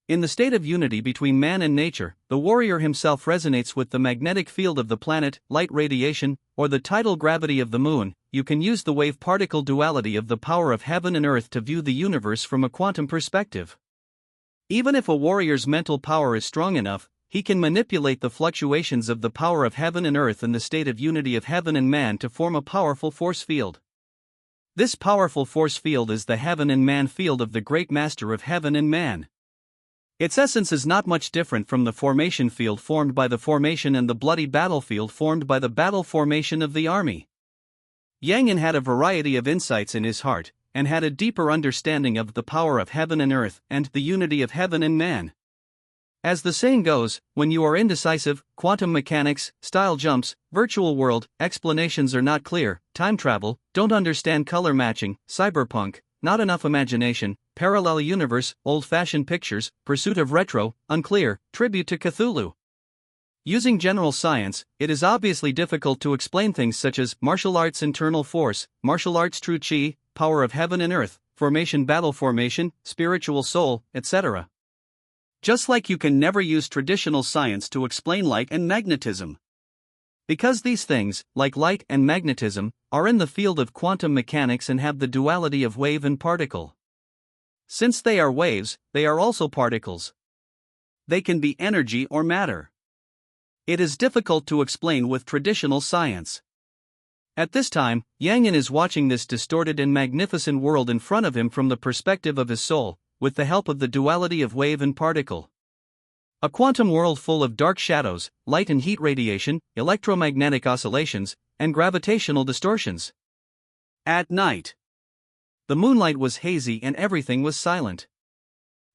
In the state of unity between man and nature, the warrior himself resonates with the magnetic field of the planet, light radiation, or the tidal gravity of the moon. You can use the wave-particle duality of the power of heaven and earth to view the universe from a quantum perspective. Even if a warrior's mental power is strong enough, he can manipulate the fluctuations of the power of heaven and earth in the state of unity of heaven and man to form a powerful force field. This powerful force field is the heaven and man field of the great master of heaven and man. Its essence is not much different from the formation field formed by the formation and the bloody battlefield formed by the battle formation of the army. Yang Yan had a variety of insights in his heart, and had a deeper understanding of the power of heaven and earth and the unity of heaven and man. As the saying goes, when you are indecisive, quantum mechanics, style jumps, virtual world, explanations are not clear, time travel, don't understand color matching, cyberpunk, not enough imagination, parallel universe, old-fashioned pictures, pursuit of retro, unclear, tribute to Cthulhu. Using general science, it is obviously difficult to explain things such as martial arts internal force, martial arts true chi, power of heaven and earth, formation battle formation, spiritual soul, etc. Just like you can never use traditional science to explain light and magnetism. Because these things, like light and magnetism, are in the field of quantum mechanics and have the duality of wave and particle. Since they are waves, they are also particles. They can be energy or matter. It is difficult to explain with traditional science. At this time, Yang is watching this distorted and magnificent world in front of him from the perspective of his soul, with the help of the duality of wave and particle. A quantum world full of dark shadows, light and heat radiation, electromagnetic oscillations, and gravitational distortions. At night, the moonlight was hazy and everything was silent.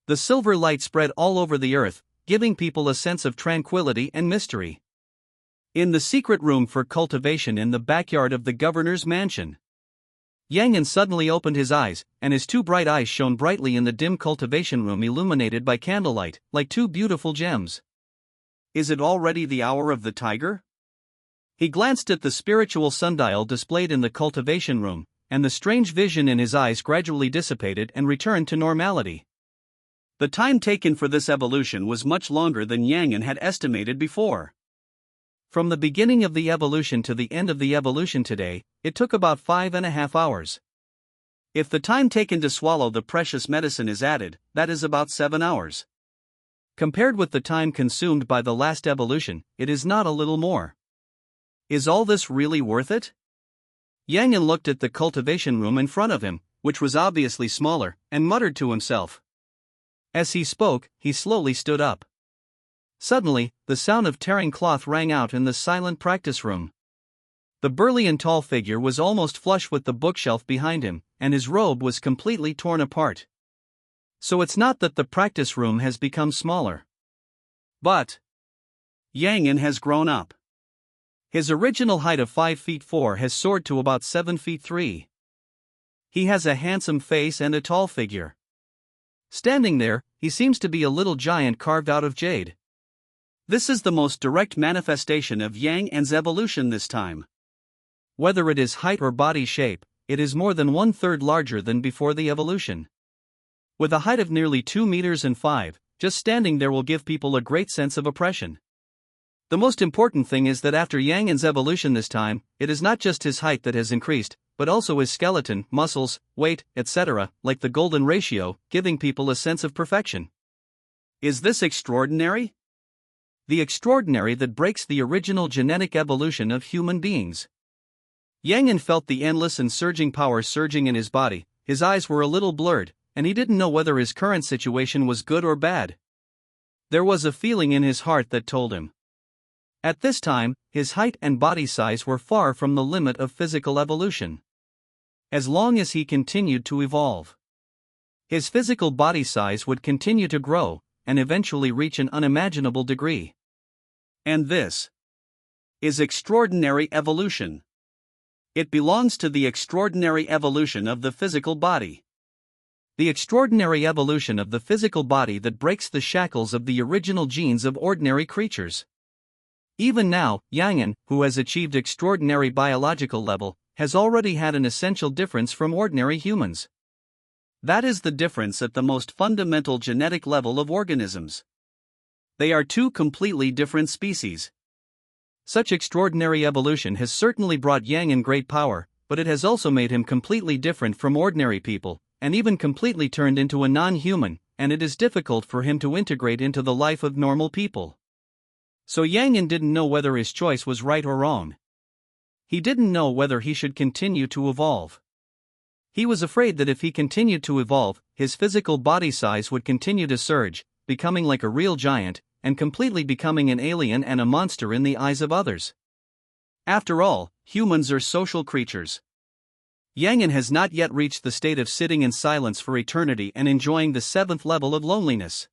The silver light spread all over the earth, giving people a sense of tranquility and mystery. In the secret room for cultivation in the backyard of the governor's mansion, Yang suddenly opened his eyes, and his two bright eyes shone brightly in the dim cultivation room illuminated by candlelight, like two beautiful gems. Is it already the hour of the tiger? He glanced at the spiritual sundial displayed in the cultivation room, and the strange vision in his eyes gradually dissipated and returned to normality. The time taken for this evolution was much longer than Yang had estimated before. From the beginning of the evolution to the end of the evolution today, it took about 5.5 hours. If the time taken to swallow the precious medicine is added, that is about 7 hours. Compared with the time consumed by the last evolution, it is not a little more. Is all this really worth it? Yang looked at the cultivation room in front of him, which was obviously smaller, and muttered to himself. As he spoke, he slowly stood up. Suddenly, the sound of tearing cloth rang out in the silent practice room. The burly and tall figure was almost flush with the bookshelf behind him, and his robe was completely torn apart. So it's not that the practice room has become smaller. But Yang has grown up. His original height of 5 feet 4 has soared to about 7 feet 3. He has a handsome face and a tall figure. Standing there, he seems to be a little giant carved out of jade. This is the most direct manifestation of Yang's evolution this time. Whether it is height or body shape, it is more than 1/3 larger than before the evolution. With a height of nearly 2 meters and 5, just standing there will give people a great sense of oppression. The most important thing is that after Yang's evolution this time, it is not just his height that has increased, but also his skeleton, muscles, weight, etc., like the golden ratio, giving people a sense of perfection. Is this extraordinary? The extraordinary that breaks the original genetic evolution of human beings. Yang felt the endless and surging power surging in his body, his eyes were a little blurred, and he didn't know whether his current situation was good or bad. There was a feeling in his heart that told him. At this time, his height and body size were far from the limit of physical evolution. As long as he continued to evolve, his physical body size would continue to grow, and eventually reach an unimaginable degree. And this is extraordinary evolution. It belongs to the extraordinary evolution of the physical body. The extraordinary evolution of the physical body that breaks the shackles of the original genes of ordinary creatures. Even now, Yang, who has achieved extraordinary biological level, has already had an essential difference from ordinary humans. That is the difference at the most fundamental genetic level of organisms. They are two completely different species. Such extraordinary evolution has certainly brought Yang great power, but it has also made him completely different from ordinary people, and even completely turned into a non-human, and it is difficult for him to integrate into the life of normal people. So Yang didn't know whether his choice was right or wrong. He didn't know whether he should continue to evolve. He was afraid that if he continued to evolve, his physical body size would continue to surge, becoming like a real giant, and completely becoming an alien and a monster in the eyes of others. After all, humans are social creatures. Yang has not yet reached the state of sitting in silence for eternity and enjoying the 7th level of loneliness.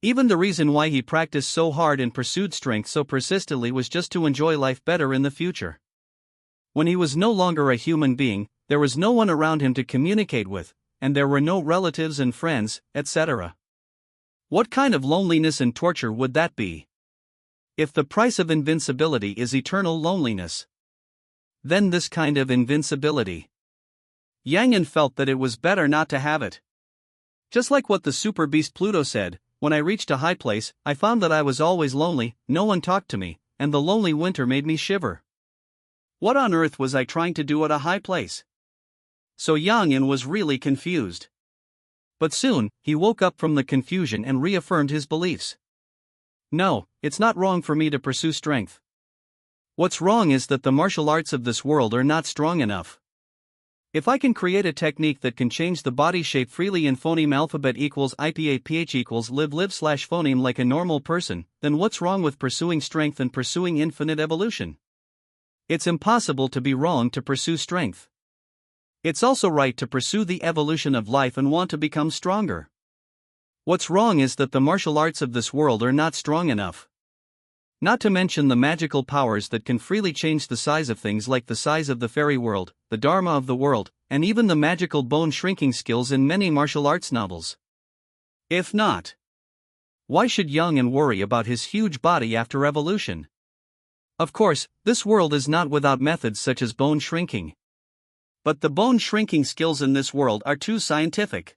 Even the reason why he practiced so hard and pursued strength so persistently was just to enjoy life better in the future. When he was no longer a human being, there was no one around him to communicate with, and there were no relatives and friends, etc. What kind of loneliness and torture would that be? If the price of invincibility is eternal loneliness, then this kind of invincibility. Yang Yan felt that it was better not to have it. Just like what the super beast Pluto said, when I reached a high place, I found that I was always lonely, no one talked to me, and the lonely winter made me shiver. What on earth was I trying to do at a high place? So Yang Yan was really confused. But soon, he woke up from the confusion and reaffirmed his beliefs. No, it's not wrong for me to pursue strength. What's wrong is that the martial arts of this world are not strong enough. If I can create a technique that can change the body shape freely in phoneme alphabet equals IPA PH equals live phoneme like a normal person, then what's wrong with pursuing strength and pursuing infinite evolution? It's impossible to be wrong to pursue strength. It's also right to pursue the evolution of life and want to become stronger. What's wrong is that the martial arts of this world are not strong enough. Not to mention the magical powers that can freely change the size of things like the size of the fairy world, the dharma of the world, and even the magical bone shrinking skills in many martial arts novels. If not, why should Yang Yan worry about his huge body after evolution? Of course, this world is not without methods such as bone shrinking. But the bone shrinking skills in this world are too scientific.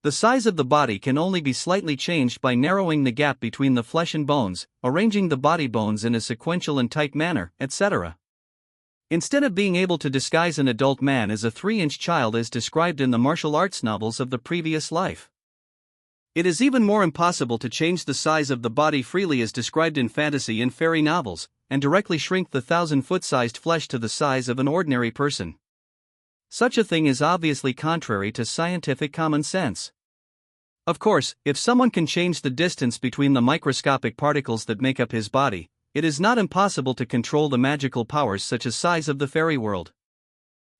The size of the body can only be slightly changed by narrowing the gap between the flesh and bones, arranging the body bones in a sequential and tight manner, etc. Instead of being able to disguise an adult man as a 3-inch child as described in the martial arts novels of the previous life, it is even more impossible to change the size of the body freely as described in fantasy and fairy novels, and directly shrink the 1,000-foot-sized flesh to the size of an ordinary person. Such a thing is obviously contrary to scientific common sense. Of course, if someone can change the distance between the microscopic particles that make up his body, it is not impossible to control the magical powers such as size of the fairy world.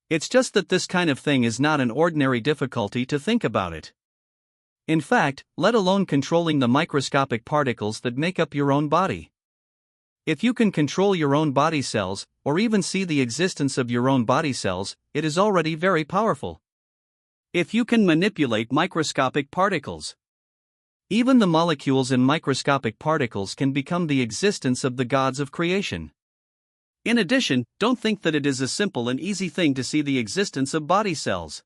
It's just that this kind of thing is not an ordinary difficulty to think about it. In fact, let alone controlling the microscopic particles that make up your own body. If you can control your own body cells, or even see the existence of your own body cells, it is already very powerful. If you can manipulate microscopic particles, even the molecules in microscopic particles can become the existence of the gods of creation. In addition, don't think that it is a simple and easy thing to see the existence of body cells.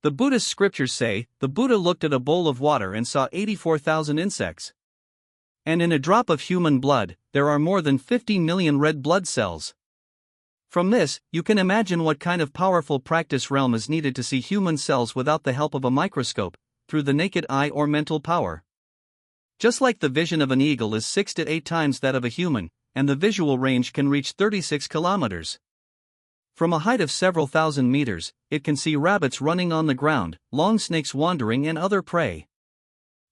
The Buddhist scriptures say, the Buddha looked at a bowl of water and saw 84,000 insects. And in a drop of human blood, there are more than 50 million red blood cells. From this, you can imagine what kind of powerful practice realm is needed to see human cells without the help of a microscope, through the naked eye or mental power. Just like the vision of an eagle is 6 to 8 times that of a human, and the visual range can reach 36 kilometers. From a height of several thousand meters, it can see rabbits running on the ground, long snakes wandering and other prey.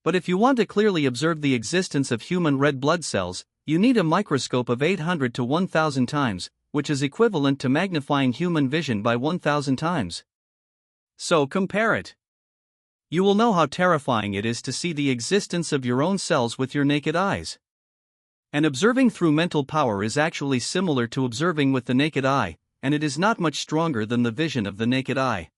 But if you want to clearly observe the existence of human red blood cells, you need a microscope of 800 to 1000 times, which is equivalent to magnifying human vision by 1000 times. So compare it. You will know how terrifying it is to see the existence of your own cells with your naked eyes. And observing through mental power is actually similar to observing with the naked eye, and it is not much stronger than the vision of the naked eye.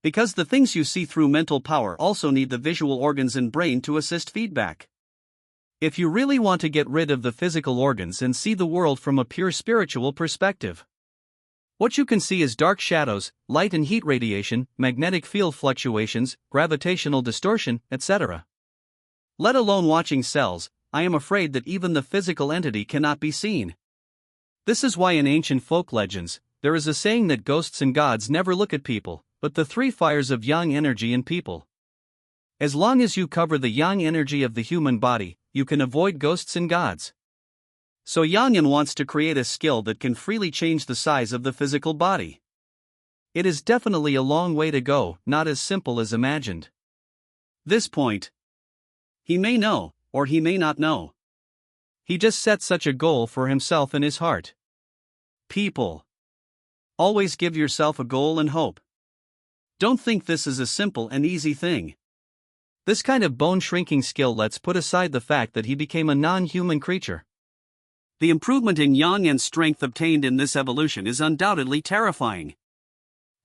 Because the things you see through mental power also need the visual organs and brain to assist feedback. If you really want to get rid of the physical organs and see the world from a pure spiritual perspective, what you can see is dark shadows, light and heat radiation, magnetic field fluctuations, gravitational distortion, etc. Let alone watching cells, I am afraid that even the physical entity cannot be seen. This is why in ancient folk legends, there is a saying that ghosts and gods never look at people, but the 3 fires of yang energy in people. As long as you cover the yang energy of the human body, you can avoid ghosts and gods. So Yang Yan wants to create a skill that can freely change the size of the physical body. It is definitely a long way to go, not as simple as imagined. This point, he may know, or he may not know. He just set such a goal for himself in his heart. People, always give yourself a goal and hope. Don't think this is a simple and easy thing. This kind of bone-shrinking skill lets put aside the fact that he became a non-human creature. The improvement in yang and strength obtained in this evolution is undoubtedly terrifying.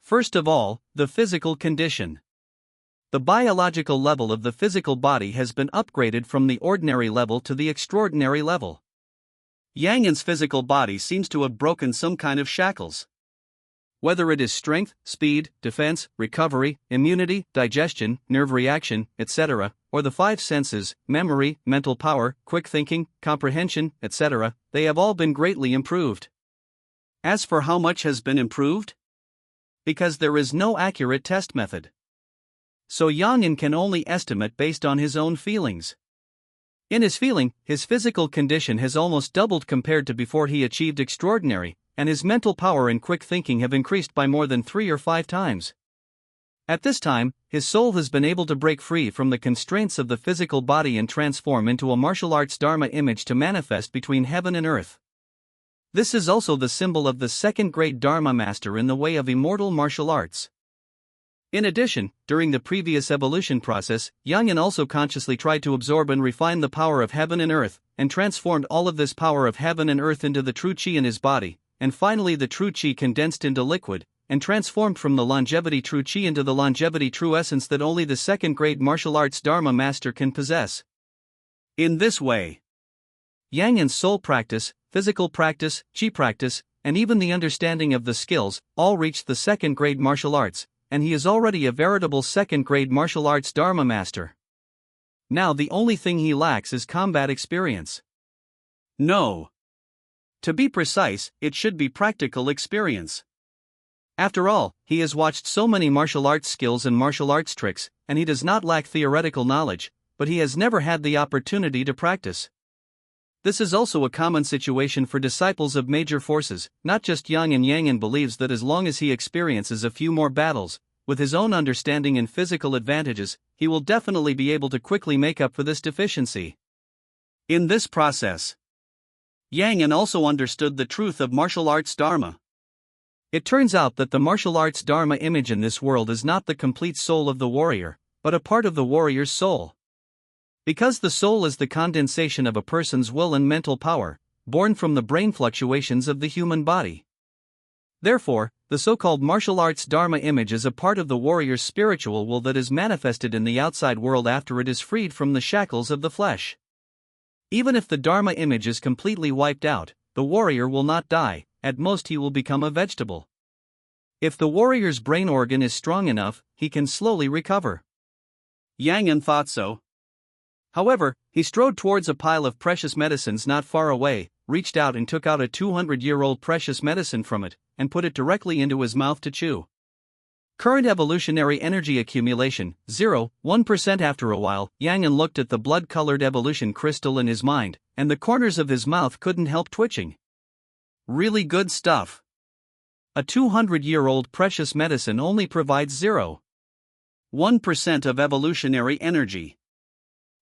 First of all, the physical condition. The biological level of the physical body has been upgraded from the ordinary level to the extraordinary level. Yang Yan's physical body seems to have broken some kind of shackles. Whether it is strength, speed, defense, recovery, immunity, digestion, nerve reaction, etc., or the five senses, memory, mental power, quick thinking, comprehension, etc., they have all been greatly improved. As for how much has been improved? Because there is no accurate test method. So Yang Yan can only estimate based on his own feelings. In his feeling, his physical condition has almost doubled compared to before he achieved extraordinary, and his mental power and quick thinking have increased by more than 3 or 5 times. At this time, his soul has been able to break free from the constraints of the physical body and transform into a martial arts Dharma image to manifest between heaven and earth. This is also the symbol of the second great Dharma master in the way of immortal martial arts. In addition, during the previous evolution process, Yang Yan also consciously tried to absorb and refine the power of heaven and earth, and transformed all of this power of heaven and earth into the true chi in his body, and finally the true chi condensed into liquid, and transformed from the longevity true chi into the longevity true essence that only the second great martial arts Dharma master can possess. In this way, Yang Yan's soul practice, physical practice, chi practice, and even the understanding of the skills, all reached the second grade martial arts, and he is already a veritable second grade martial arts Dharma master. Now the only thing he lacks is combat experience. No. To be precise, it should be practical experience. After all, he has watched so many martial arts skills and martial arts tricks, and he does not lack theoretical knowledge, but he has never had the opportunity to practice. This is also a common situation for disciples of major forces, not just Yang Yan. Yang Yan believes that as long as he experiences a few more battles, with his own understanding and physical advantages, he will definitely be able to quickly make up for this deficiency. In this process, Yang Yan also understood the truth of martial arts Dharma. It turns out that the martial arts Dharma image in this world is not the complete soul of the warrior, but a part of the warrior's soul. Because the soul is the condensation of a person's will and mental power, born from the brain fluctuations of the human body. Therefore, the so-called martial arts Dharma image is a part of the warrior's spiritual will that is manifested in the outside world after it is freed from the shackles of the flesh. Even if the Dharma image is completely wiped out, the warrior will not die, at most he will become a vegetable. If the warrior's brain organ is strong enough, he can slowly recover. Yang Yan thought so. However, he strode towards a pile of precious medicines not far away, reached out and took out a 200-year-old precious medicine from it, and put it directly into his mouth to chew. Current evolutionary energy accumulation, 0.1%. After a while, Yang Yan looked at the blood-colored evolution crystal in his mind, and the corners of his mouth couldn't help twitching. Really good stuff. A 200-year-old precious medicine only provides 0.1% of evolutionary energy.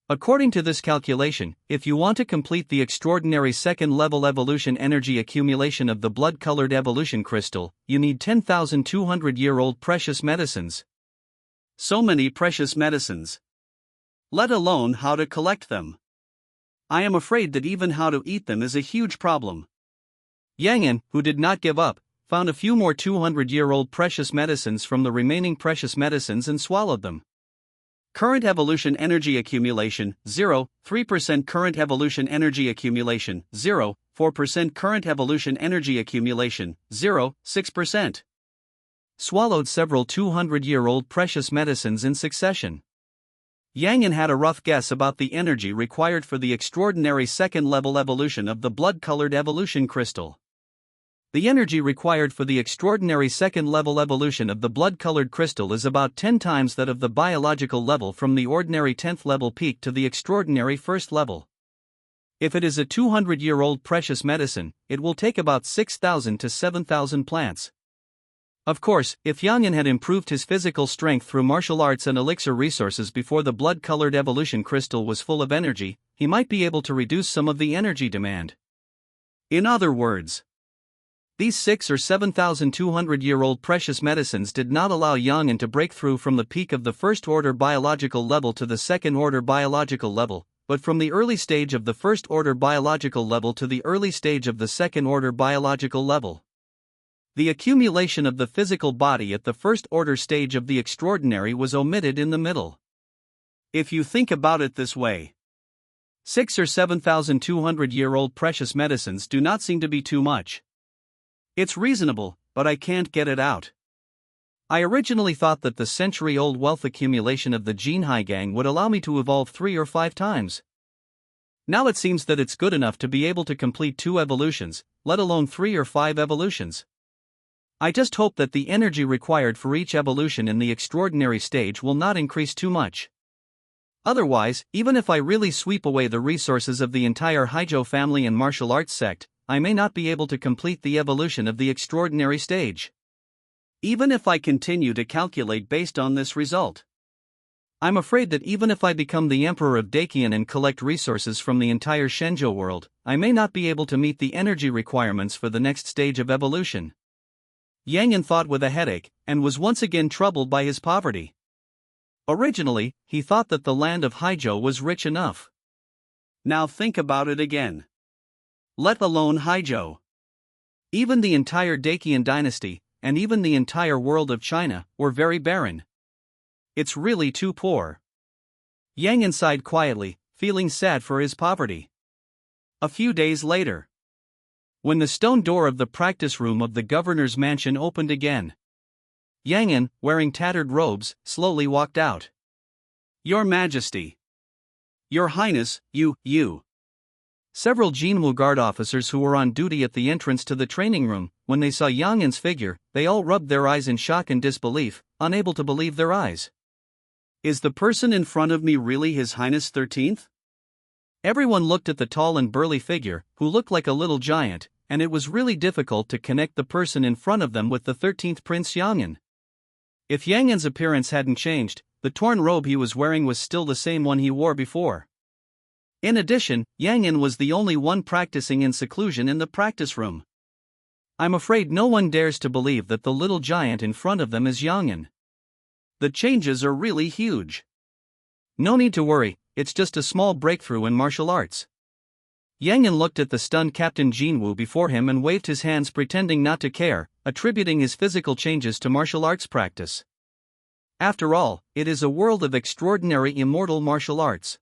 According to this calculation, if you want to complete the extraordinary second-level evolution energy accumulation of the blood-colored evolution crystal, you need 10,200-year-old precious medicines. So many precious medicines. Let alone how to collect them. I am afraid that even how to eat them is a huge problem. Yang Yan, who did not give up, found a few more 200-year-old precious medicines from the remaining precious medicines and swallowed them. Current evolution energy accumulation, 0.3%. Current evolution energy accumulation, 0.4%. Current evolution energy accumulation, 0.6%. Swallowed several 200-year-old precious medicines in succession. Yang Yan had a rough guess about the energy required for the extraordinary second-level evolution of the blood-colored evolution crystal. The energy required for the extraordinary second-level evolution of the blood-colored crystal is about 10 times that of the biological level from the ordinary 10th level peak to the extraordinary first level. If it is a 200-year-old precious medicine, it will take about 6,000 to 7,000 plants. Of course, if Yang Yan had improved his physical strength through martial arts and elixir resources before the blood-colored evolution crystal was full of energy, he might be able to reduce some of the energy demand. In other words, These 6 or 7,200-year-old precious medicines did not allow Yang An to break through from the peak of the first-order biological level to the second-order biological level, but from the early stage of the first-order biological level to the early stage of the second-order biological level. The accumulation of the physical body at the first-order stage of the extraordinary was omitted in the middle. If you think about it this way, 6 or 7,200-year-old precious medicines do not seem to be too much. It's reasonable, but I can't get it out. I originally thought that the century-old wealth accumulation of the Jinhai gang would allow me to evolve 3 or 5 times. Now it seems that it's good enough to be able to complete 2 evolutions, let alone 3 or 5 evolutions. I just hope that the energy required for each evolution in the extraordinary stage will not increase too much. Otherwise, even if I really sweep away the resources of the entire Haijo family and martial arts sect, I may not be able to complete the evolution of the extraordinary stage. Even if I continue to calculate based on this result, I'm afraid that even if I become the Emperor of Dakian and collect resources from the entire Shenzhou world, I may not be able to meet the energy requirements for the next stage of evolution. Yang An thought with a headache, and was once again troubled by his poverty. Originally, he thought that the land of Haijo was rich enough. Now think about it again. Let alone Haijo. Even the entire Dakian dynasty, and even the entire world of China, were very barren. It's really too poor. Yang An sighed quietly, feeling sad for his poverty. A few days later, when the stone door of the practice room of the governor's mansion opened again, Yang An, wearing tattered robes, slowly walked out. Your Majesty. Your Highness, you. Several Jinwu guard officers who were on duty at the entrance to the training room, when they saw Yang An's figure, they all rubbed their eyes in shock and disbelief, unable to believe their eyes. Is the person in front of me really His Highness 13th? Everyone looked at the tall and burly figure, who looked like a little giant, and it was really difficult to connect the person in front of them with the 13th Prince Yang An. If Yang An's appearance hadn't changed, the torn robe he was wearing was still the same one he wore before. In addition, Yang An was the only one practicing in seclusion in the practice room. I'm afraid no one dares to believe that the little giant in front of them is Yang An. The changes are really huge. No need to worry, it's just a small breakthrough in martial arts. Yang An looked at the stunned Captain Jinwu before him and waved his hands pretending not to care, attributing his physical changes to martial arts practice. After all, it is a world of extraordinary immortal martial arts.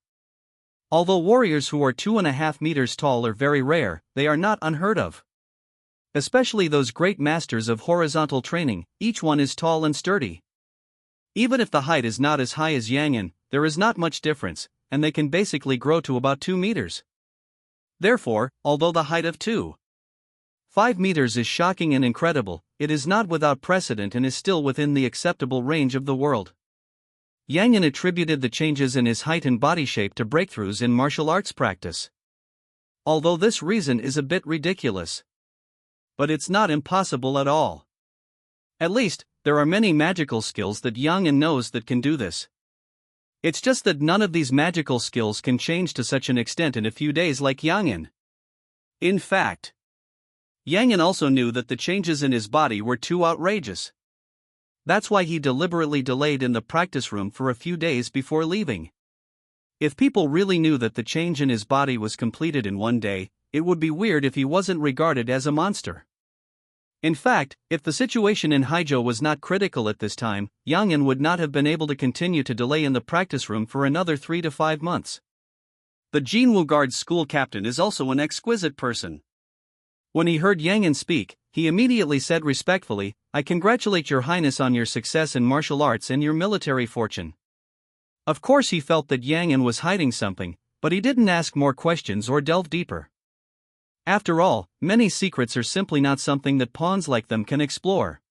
Although warriors who are 2.5 meters tall are very rare, they are not unheard of. Especially those great masters of horizontal training, each one is tall and sturdy. Even if the height is not as high as Yang An, there is not much difference, and they can basically grow to about 2 meters. Therefore, although the height of 2.5 meters is shocking and incredible, it is not without precedent and is still within the acceptable range of the world. Yang An attributed the changes in his height and body shape to breakthroughs in martial arts practice. Although this reason is a bit ridiculous. But it's not impossible at all. At least, there are many magical skills that Yang An knows that can do this. It's just that none of these magical skills can change to such an extent in a few days like Yang An. In fact, Yang An also knew that the changes in his body were too outrageous. That's why he deliberately delayed in the practice room for a few days before leaving. If people really knew that the change in his body was completed in one day, it would be weird if he wasn't regarded as a monster. In fact, if the situation in Haijo was not critical at this time, Yang An would not have been able to continue to delay in the practice room for another 3 to 5 months. The Jinwu Guard's school captain is also an exquisite person. When he heard Yang An speak, he immediately said respectfully, "I congratulate your highness on your success in martial arts and your military fortune." Of course he felt that Yang An was hiding something, but he didn't ask more questions or delve deeper. After all, many secrets are simply not something that pawns like them can explore.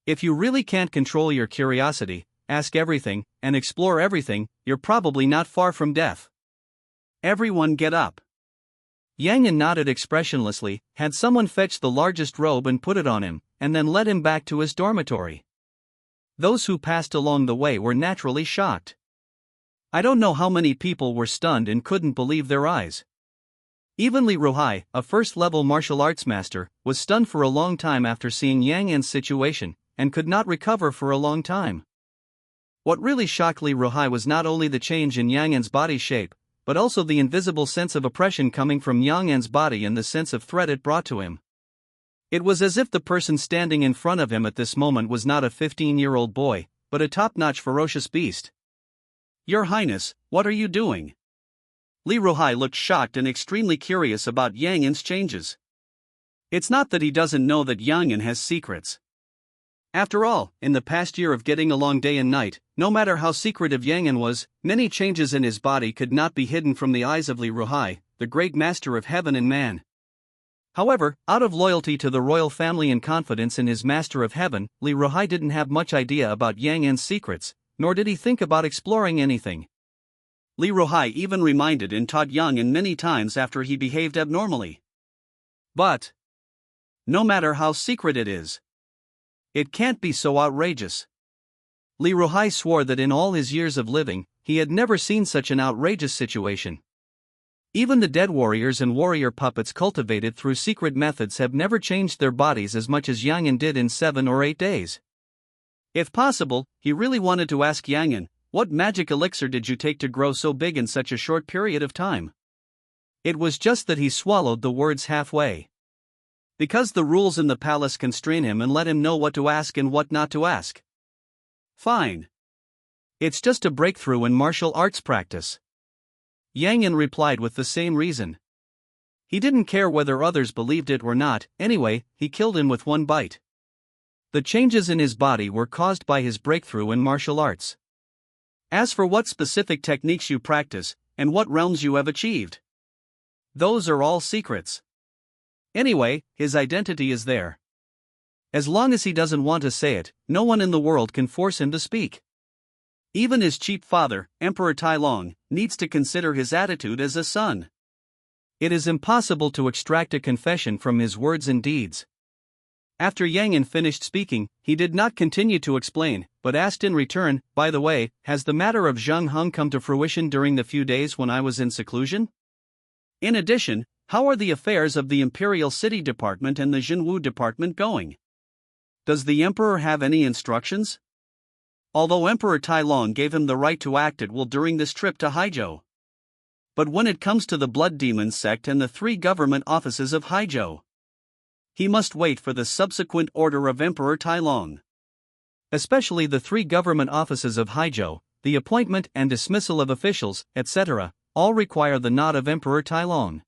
If you really can't control your curiosity, ask everything, and explore everything, you're probably not far from death. Everyone get up. Yang An nodded expressionlessly, had someone fetch the largest robe and put it on him, and then led him back to his dormitory. Those who passed along the way were naturally shocked. I don't know how many people were stunned and couldn't believe their eyes. Even Li Ruhai, a first-level martial arts master, was stunned for a long time after seeing Yang An's situation, and could not recover for a long time. What really shocked Li Ruhai was not only the change in Yang An's body shape, but also the invisible sense of oppression coming from Yang An's body and the sense of threat it brought to him. It was as if the person standing in front of him at this moment was not a 15-year-old boy, but a top-notch ferocious beast. "Your Highness, what are you doing?" Li Ruhai looked shocked and extremely curious about Yang An's changes. It's not that he doesn't know that Yang An has secrets. After all, in the past year of getting along day and night, no matter how secretive Yang An was, many changes in his body could not be hidden from the eyes of Li Ruhai, the great master of heaven and man. However, out of loyalty to the royal family and confidence in his master of heaven, Li Ruhai didn't have much idea about Yang An's secrets, nor did he think about exploring anything. Li Ruhai even reminded and taught Yang An many times after he behaved abnormally. But no matter how secret it is, it can't be so outrageous. Li Ruhai swore that in all his years of living, he had never seen such an outrageous situation. Even the dead warriors and warrior puppets cultivated through secret methods have never changed their bodies as much as Yang An did in 7 or 8 days. If possible, he really wanted to ask Yang An, "What magic elixir did you take to grow so big in such a short period of time?" It was just that he swallowed the words halfway. Because the rules in the palace constrain him and let him know what to ask and what not to ask. Fine. It's just a breakthrough in martial arts practice. Yang An replied with the same reason. He didn't care whether others believed it or not, anyway, he killed him with one bite. The changes in his body were caused by his breakthrough in martial arts. As for what specific techniques you practice, and what realms you have achieved, those are all secrets. Anyway, his identity is there. As long as he doesn't want to say it, no one in the world can force him to speak. Even his cheap father, Emperor Tai Long, needs to consider his attitude as a son. It is impossible to extract a confession from his words and deeds. After Yang An finished speaking, he did not continue to explain, but asked in return, "By the way, has the matter of Zheng Heng come to fruition during the few days when I was in seclusion? In addition, how are the affairs of the Imperial City Department and the Jinwu Department going? Does the Emperor have any instructions?" Although Emperor Tai Long gave him the right to act at will during this trip to Haizhou. But when it comes to the Blood Demon sect and the 3 government offices of Haizhou, he must wait for the subsequent order of Emperor Tai Long. Especially the 3 government offices of Haizhou, the appointment and dismissal of officials, etc., all require the nod of Emperor Tai Long.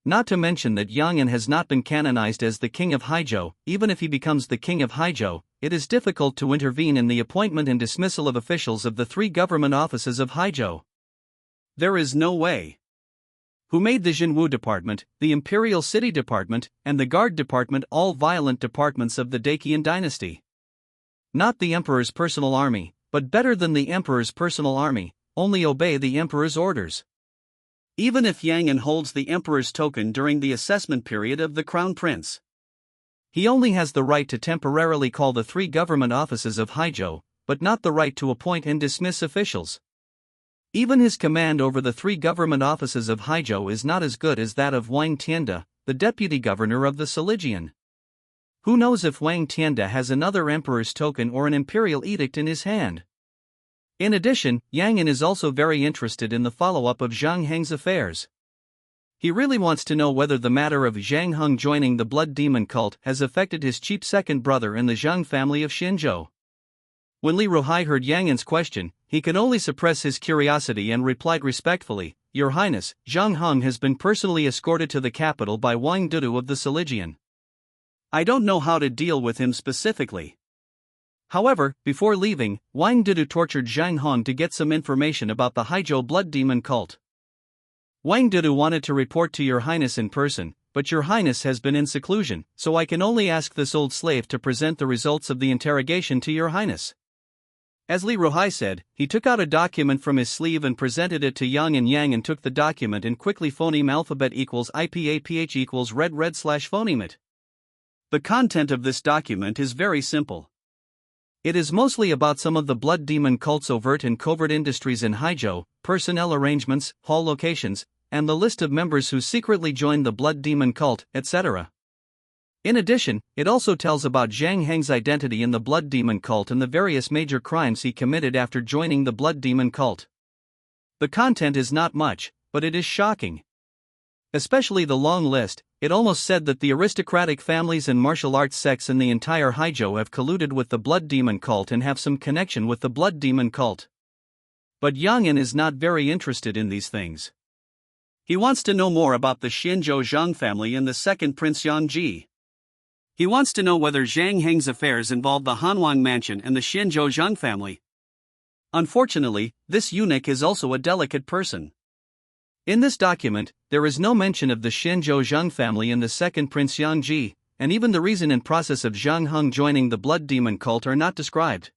Not to mention that Yang An has not been canonized as the king of Haizhou. Even if he becomes the king of Haizhou, it is difficult to intervene in the appointment and dismissal of officials of the 3 government offices of Haizhou. There is no way. Who made the Jinwu Department, the Imperial City Department, and the Guard Department all violent departments of the Dacian dynasty? Not the Emperor's personal army, but better than the Emperor's personal army, only obey the Emperor's orders. Even if Yang An holds the Emperor's token during the assessment period of the Crown Prince, he only has the right to temporarily call the 3 government offices of Haizhou, but not the right to appoint and dismiss officials. Even his command over the 3 government offices of Haizhou is not as good as that of Wang Tianda, the deputy governor of the Siligian. Who knows if Wang Tianda has another emperor's token or an imperial edict in his hand? In addition, Yang An is also very interested in the follow-up of Zhang Heng's affairs. He really wants to know whether the matter of Zhang Heng joining the Blood Demon cult has affected his cheap second brother in the Zhang family of Xinzhou. When Li Ruhai heard Yang An's question, he could only suppress his curiosity and replied respectfully, "Your Highness, Zhang Heng has been personally escorted to the capital by Wang Dudu of the Siligian. I don't know how to deal with him specifically. However, before leaving, Wang Dudu tortured Zhang Heng to get some information about the Haizhou Blood Demon cult. Wang Dudu wanted to report to Your Highness in person, but Your Highness has been in seclusion, so I can only ask this old slave to present the results of the interrogation to Your Highness." As Li Ruhai said, he took out a document from his sleeve and presented it to Yang An. Yang An took the document and quickly phoneme alphabet equals IPAPH equals red phoneme it. The content of this document is very simple. It is mostly about some of the Blood Demon cult's overt and covert industries in Haizhou, personnel arrangements, hall locations, and the list of members who secretly joined the blood demon cult, etc. In addition, it also tells about Zhang Heng's identity in the blood demon cult and the various major crimes he committed after joining the blood demon cult. The content is not much, but it is shocking. Especially the long list. It almost said that the aristocratic families and martial arts sects in the entire Haizhou have colluded with the blood demon cult and have some connection with the blood demon cult. But Yang An is not very interested in these things. He wants to know more about the Xianzhou Zhang family and the second Prince Yang Ji. He wants to know whether Zhang Heng's affairs involve the Hanwang mansion and the Xianzhou Zhang family. Unfortunately, this eunuch is also a delicate person. In this document, there is no mention of the Xianzhou Zhang family and the second Prince Yang Ji, and even the reason and process of Zhang Heng joining the blood demon cult are not described.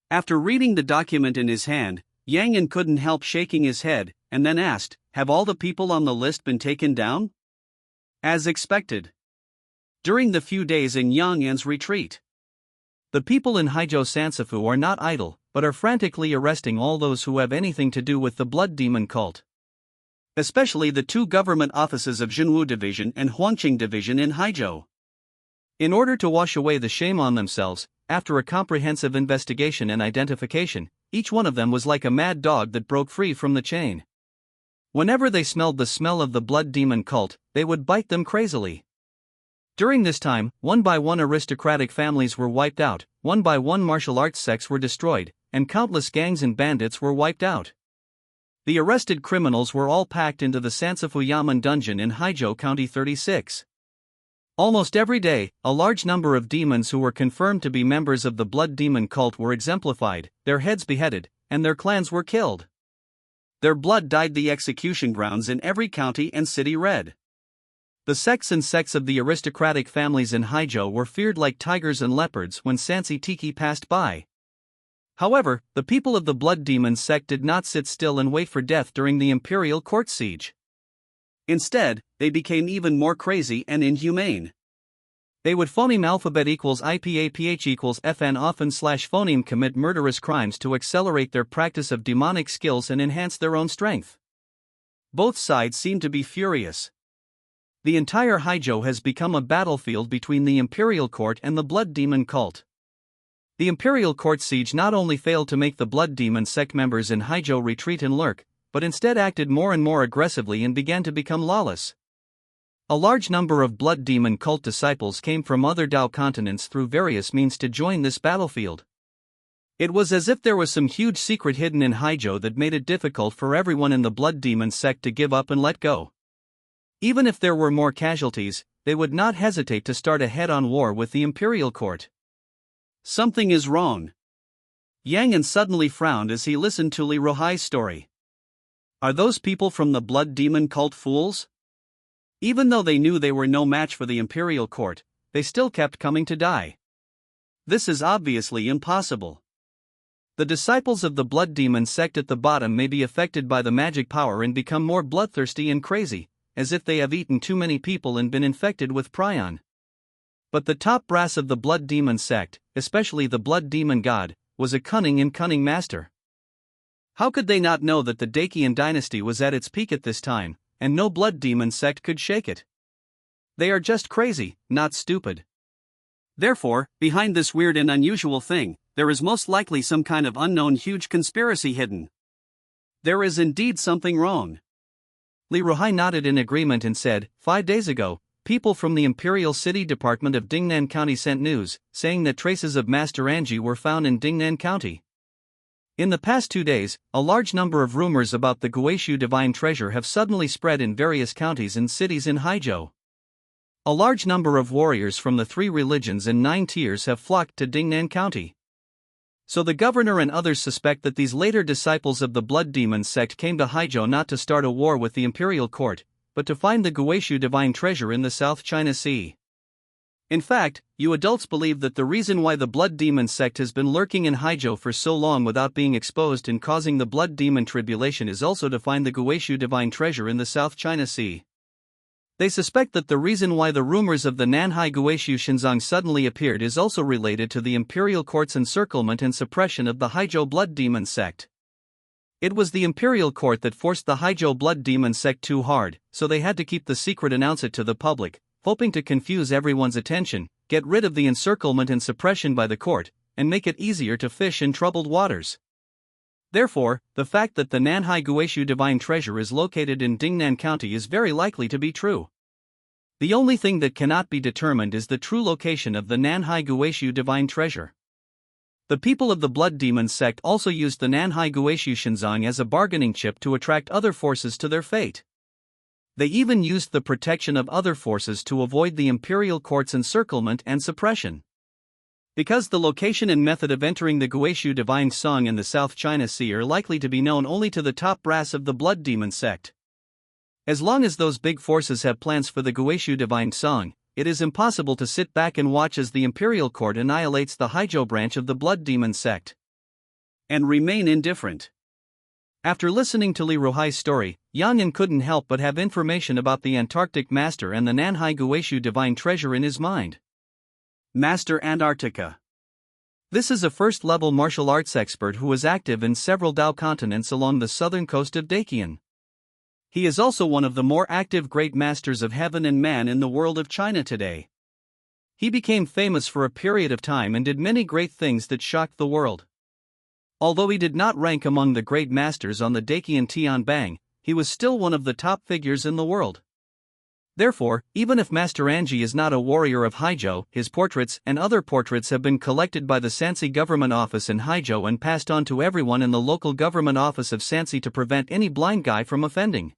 After reading the document in his hand, Yang An couldn't help shaking his head, and then asked, "Have all the people on the list been taken down?" As expected. During the few days in Yang An's retreat, the people in Haizhou Sansifu are not idle, but are frantically arresting all those who have anything to do with the blood demon cult. Especially the two government offices of Jinwu Division and Huangqing Division in Haizhou. In order to wash away the shame on themselves, after a comprehensive investigation and identification, each one of them was like a mad dog that broke free from the chain. Whenever they smelled the smell of the blood demon cult, they would bite them crazily. During this time, one by one aristocratic families were wiped out, one by one martial arts sects were destroyed, and countless gangs and bandits were wiped out. The arrested criminals were all packed into the Sansifu Yamen dungeon in Haizhou County 36. Almost every day, a large number of demons who were confirmed to be members of the blood demon cult were exemplified, their heads beheaded, and their clans were killed. Their blood dyed the execution grounds in every county and city red. The sects and sects of the aristocratic families in Haizhou were feared like tigers and leopards when Sansi Tiki passed by. However, the people of the blood demon sect did not sit still and wait for death during the imperial court siege. Instead, they became even more crazy and inhumane. They would phoneme alphabet equals IPAPH equals FN often / phoneme commit murderous crimes to accelerate their practice of demonic skills and enhance their own strength. Both sides seem to be furious. The entire Haizhou has become a battlefield between the imperial court and the blood demon cult. The imperial court siege not only failed to make the blood demon sect members in Haizhou retreat and lurk, but instead acted more and more aggressively and began to become lawless. A large number of blood demon cult disciples came from other Dao continents through various means to join this battlefield. It was as if there was some huge secret hidden in Haizhou that made it difficult for everyone in the blood demon sect to give up and let go. Even if there were more casualties, they would not hesitate to start a head-on war with the imperial court. Something is wrong. Yang An suddenly frowned as he listened to Li Ruhai's story. Are those people from the blood demon cult fools? Even though they knew they were no match for the imperial court, they still kept coming to die. This is obviously impossible. The disciples of the blood demon sect at the bottom may be affected by the magic power and become more bloodthirsty and crazy, as if they have eaten too many people and been infected with prion. But the top brass of the blood demon sect, especially the blood demon god, was a cunning master. How could they not know that the Dacian dynasty was at its peak at this time, and no blood demon sect could shake it? They are just crazy, not stupid. Therefore, behind this weird and unusual thing, there is most likely some kind of unknown huge conspiracy hidden. There is indeed something wrong. Li Ruhai nodded in agreement and said, 5 days ago, people from the Imperial City Department of Dingnan County sent news, saying that traces of Master Anji were found in Dingnan County. In the past 2 days, a large number of rumors about the Guishu Divine Treasure have suddenly spread in various counties and cities in Haizhou. A large number of warriors from the 3 religions and 9 tiers have flocked to Dingnan County. So the governor and others suspect that these later disciples of the blood demon sect came to Haizhou not to start a war with the imperial court, but to find the Guishu Divine Treasure in the South China Sea. In fact, you adults believe that the reason why the blood demon sect has been lurking in Haizhou for so long without being exposed and causing the blood demon tribulation is also to find the Guishu Divine Treasure in the South China Sea. They suspect that the reason why the rumors of the Nanhai Guishu Shinzang suddenly appeared is also related to the imperial court's encirclement and suppression of the Haizhou blood demon sect. It was the imperial court that forced the Haizhou blood demon sect too hard, so they had to keep the secret, announce it to the public, hoping to confuse everyone's attention, get rid of the encirclement and suppression by the court, and make it easier to fish in troubled waters. Therefore, the fact that the Nanhai Guishu divine treasure is located in Dingnan County is very likely to be true. The only thing that cannot be determined is the true location of the Nanhai Guishu divine treasure. The people of the blood demon sect also used the Nanhai Guishu Shinzang as a bargaining chip to attract other forces to their fate. They even used the protection of other forces to avoid the imperial court's encirclement and suppression. Because the location and method of entering the Guishu divine song in the South China Sea are likely to be known only to the top brass of the blood demon sect. As long as those big forces have plans for the Guishu divine song, it is impossible to sit back and watch as the imperial court annihilates the Haizhou branch of the blood demon sect and remain indifferent. After listening to Li Ruhai's story, Yang Yan couldn't help but have information about the Antarctic Master and the Nanhai Guishu divine treasure in his mind. Master Antarctica. This is a first-level martial arts expert who is active in several Dao continents along the southern coast of Dakian. He is also one of the more active great masters of heaven and man in the world of China today. He became famous for a period of time and did many great things that shocked the world. Although he did not rank among the great masters on the Dakian Tianbang, he was still one of the top figures in the world. Therefore, even if Master Anji is not a warrior of Haizhou, his portraits and other portraits have been collected by the Sanxi government office in Haizhou and passed on to everyone in the local government office of Sanxi to prevent any blind guy from offending.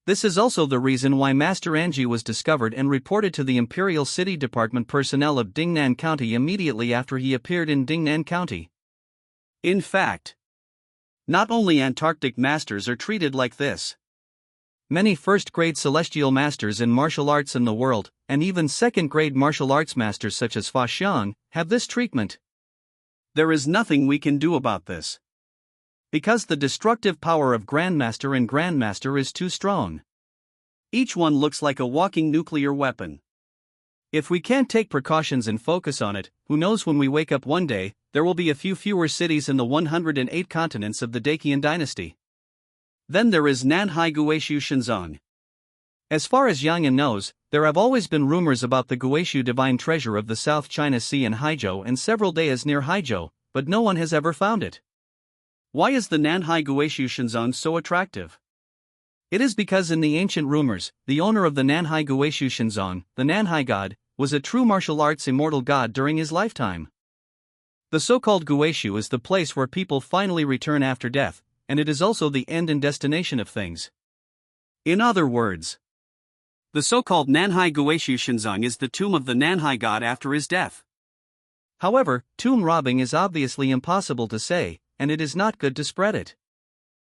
This is also the reason why Master Anji was discovered and reported to the Imperial City Department personnel of Dingnan County immediately after he appeared in Dingnan County. In fact, not only Antarctic masters are treated like this. Many first-grade celestial masters in martial arts in the world, and even second-grade martial arts masters such as Fa Xiang, have this treatment. There is nothing we can do about this, because the destructive power of Grandmaster and Grandmaster is too strong. Each one looks like a walking nuclear weapon. If we can't take precautions and focus on it, who knows, when we wake up one day, there will be a few fewer cities in the 108 continents of the Dakian dynasty. Then there is Nanhai Guishu Shinzang. As far as Yang Yan knows, there have always been rumors about the Guishu divine treasure of the South China Sea in Haizhou and several days near Haizhou, but no one has ever found it. Why is the Nanhai Guishu Shinzang so attractive? It is because in the ancient rumors, the owner of the Nanhai Guishu Shinzang, the Nanhai god, was a true martial arts immortal god during his lifetime. The so-called Guishu is the place where people finally return after death, and it is also the end and destination of things. In other words, the so-called Nanhai Guishu Shinzang is the tomb of the Nanhai god after his death. However, tomb robbing is obviously impossible to say, and it is not good to spread it.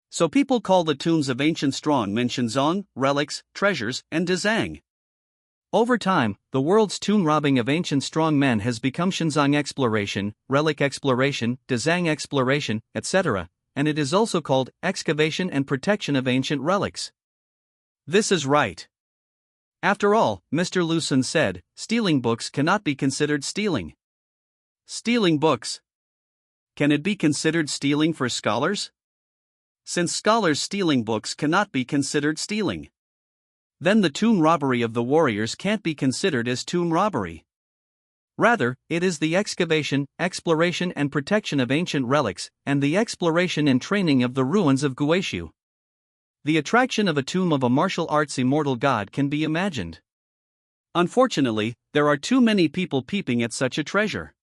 So people call the tombs of ancient strong men Shinzang, relics, treasures, and Dazang. Over time, the world's tomb robbing of ancient strong men has become Shinzang exploration, relic exploration, Dazang exploration, etc., and it is also called excavation and protection of ancient relics. This is right. After all, Mr. Lucen said, stealing books cannot be considered stealing. Stealing books. Can it be considered stealing for scholars? Since scholars stealing books cannot be considered stealing, then the tomb robbery of the warriors can't be considered as tomb robbery. Rather, it is the excavation, exploration and protection of ancient relics, and the exploration and training of the ruins of Guishu. The attraction of a tomb of a martial arts immortal god can be imagined. Unfortunately, there are too many people peeping at such a treasure.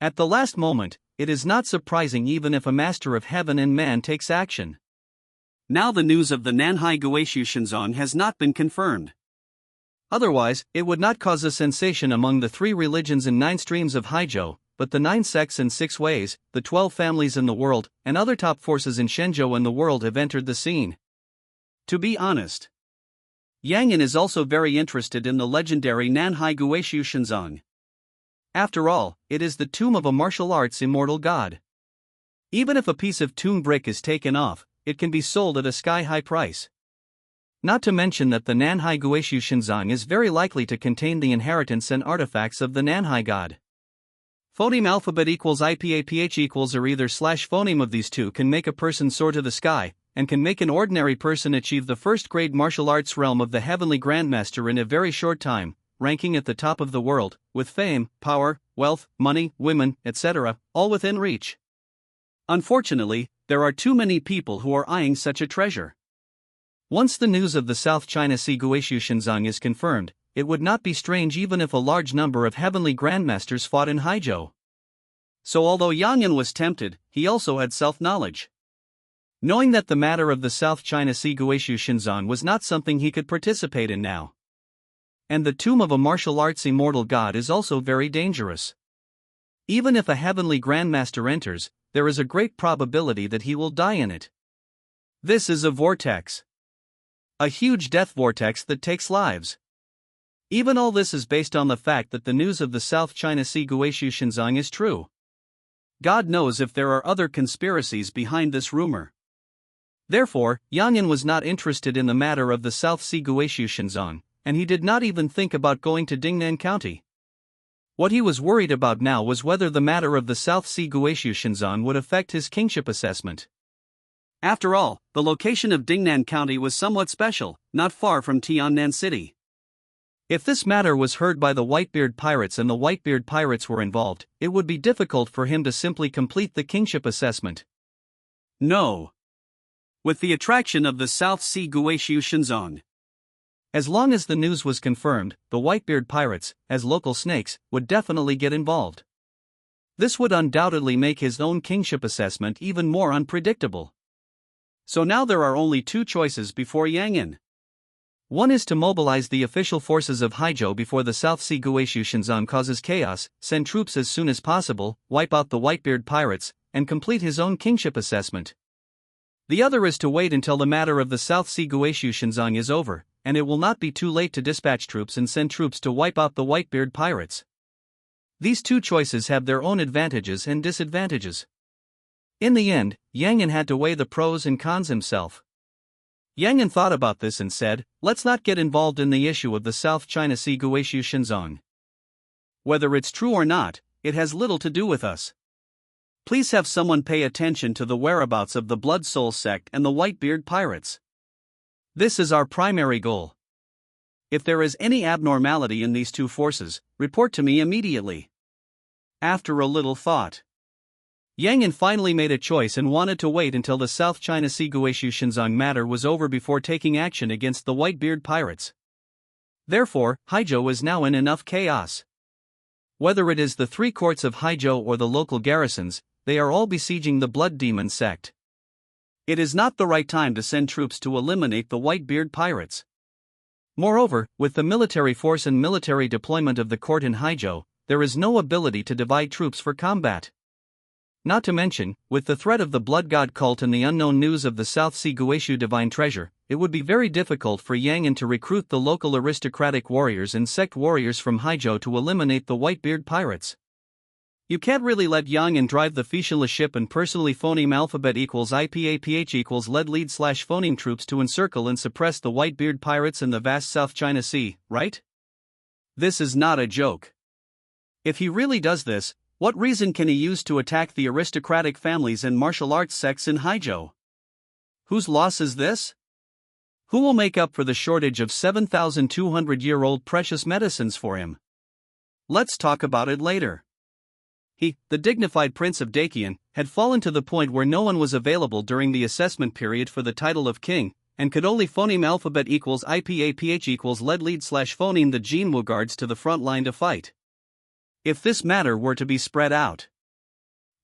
At the last moment, it is not surprising even if a master of heaven and man takes action. Now the news of the Nanhai Guishu Shinzang has not been confirmed. Otherwise, it would not cause a sensation among the 3 religions and 9 streams of Haizhou, but the 9 sects and 6 ways, the 12 families in the world, and other top forces in Shenzhou and the world have entered the scene. To be honest, Yang Yan is also very interested in the legendary Nanhai Guishu Shinzang. After all, it is the tomb of a martial arts immortal god. Even if a piece of tomb brick is taken off, it can be sold at a sky-high price. Not to mention that the Nanhai Guishu Shinzang is very likely to contain the inheritance and artifacts of the Nanhai god. Phoneme alphabet equals IPAPH equals or either slash phoneme of these two can make a person soar to the sky, and can make an ordinary person achieve the first grade martial arts realm of the heavenly grandmaster in a very short time, ranking at the top of the world, with fame, power, wealth, money, women, etc., all within reach. Unfortunately, there are too many people who are eyeing such a treasure. Once the news of the South China Sea Guishu Shenzong is confirmed, it would not be strange even if a large number of heavenly grandmasters fought in Haizhou. So although Yang Yan was tempted, he also had self-knowledge. Knowing that the matter of the South China Sea Guishu Shenzong was not something he could participate in now. And the tomb of a martial arts immortal god is also very dangerous. Even if a heavenly grandmaster enters, there is a great probability that he will die in it. This is a vortex. A huge death vortex that takes lives. Even all this is based on the fact that the news of the South China Sea Guishu Shenzong is true. God knows if there are other conspiracies behind this rumor. Therefore, Yang Yan was not interested in the matter of the South Sea Guishu Shenzong, and he did not even think about going to Dingnan County. What he was worried about now was whether the matter of the South Sea Guishu Shenzong would affect his kingship assessment. After all, the location of Dingnan County was somewhat special, not far from Tiannan City. If this matter was heard by the Whitebeard pirates and the Whitebeard pirates were involved, it would be difficult for him to simply complete the kingship assessment. No. With the attraction of the South Sea Guishu Shenzong. As long as the news was confirmed, the Whitebeard pirates, as local snakes, would definitely get involved. This would undoubtedly make his own kingship assessment even more unpredictable. So now there are only two choices before Yang Yan. One is to mobilize the official forces of Haizhou before the South Sea Guishu Shenzong causes chaos, send troops as soon as possible, wipe out the Whitebeard pirates, and complete his own kingship assessment. The other is to wait until the matter of the South Sea Guishu Shenzong is over, and it will not be too late to dispatch troops and send troops to wipe out the Whitebeard pirates. These two choices have their own advantages and disadvantages. In the end, Yang Yan had to weigh the pros and cons himself. Yang Yan thought about this and said, let's not get involved in the issue of the South China Sea Guishu Shenzong. Whether it's true or not, it has little to do with us. Please have someone pay attention to the whereabouts of the Blood Soul sect and the Whitebeard pirates. This is our primary goal. If there is any abnormality in these two forces, report to me immediately. After a little thought, Yang Yan finally made a choice and wanted to wait until the South China Sea Guishu Shenzong matter was over before taking action against the Whitebeard pirates. Therefore, Haizhou is now in enough chaos. Whether it is the three courts of Haizhou or the local garrisons, they are all besieging the Blood Demon sect. It is not the right time to send troops to eliminate the Whitebeard pirates. Moreover, with the military force and military deployment of the court in Haizhou, there is no ability to divide troops for combat. Not to mention, with the threat of the Blood God cult and the unknown news of the South Sea Guishu divine treasure, it would be very difficult for Yang Yan to recruit the local aristocratic warriors and sect warriors from Haizhou to eliminate the Whitebeard pirates. You can't really let Yang Yan drive the fictionless ship and personally phoneme alphabet equals IPAPH equals lead slash phoneme troops to encircle and suppress the Whitebeard pirates in the vast South China Sea, right? This is not a joke. If he really does this, what reason can he use to attack the aristocratic families and martial arts sects in Haizhou? Whose loss is this? Who will make up for the shortage of 7,200-year-old precious medicines for him? Let's talk about it later. He, the dignified Prince of Dakian, had fallen to the point where no one was available during the assessment period for the title of king, and could only phoneme alphabet equals IPAPH equals lead slash phoneme the Jinwu guards to the front line to fight. If this matter were to be spread out,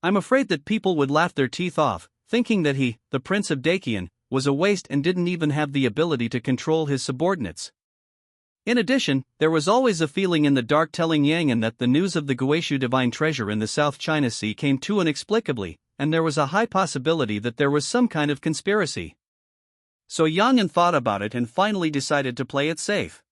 I'm afraid that people would laugh their teeth off, thinking that he, the Prince of Dakian, was a waste and didn't even have the ability to control his subordinates. In addition, there was always a feeling in the dark telling Yang Yan that the news of the Guishu divine treasure in the South China Sea came too inexplicably, and there was a high possibility that there was some kind of conspiracy. So Yang Yan thought about it and finally decided to play it safe.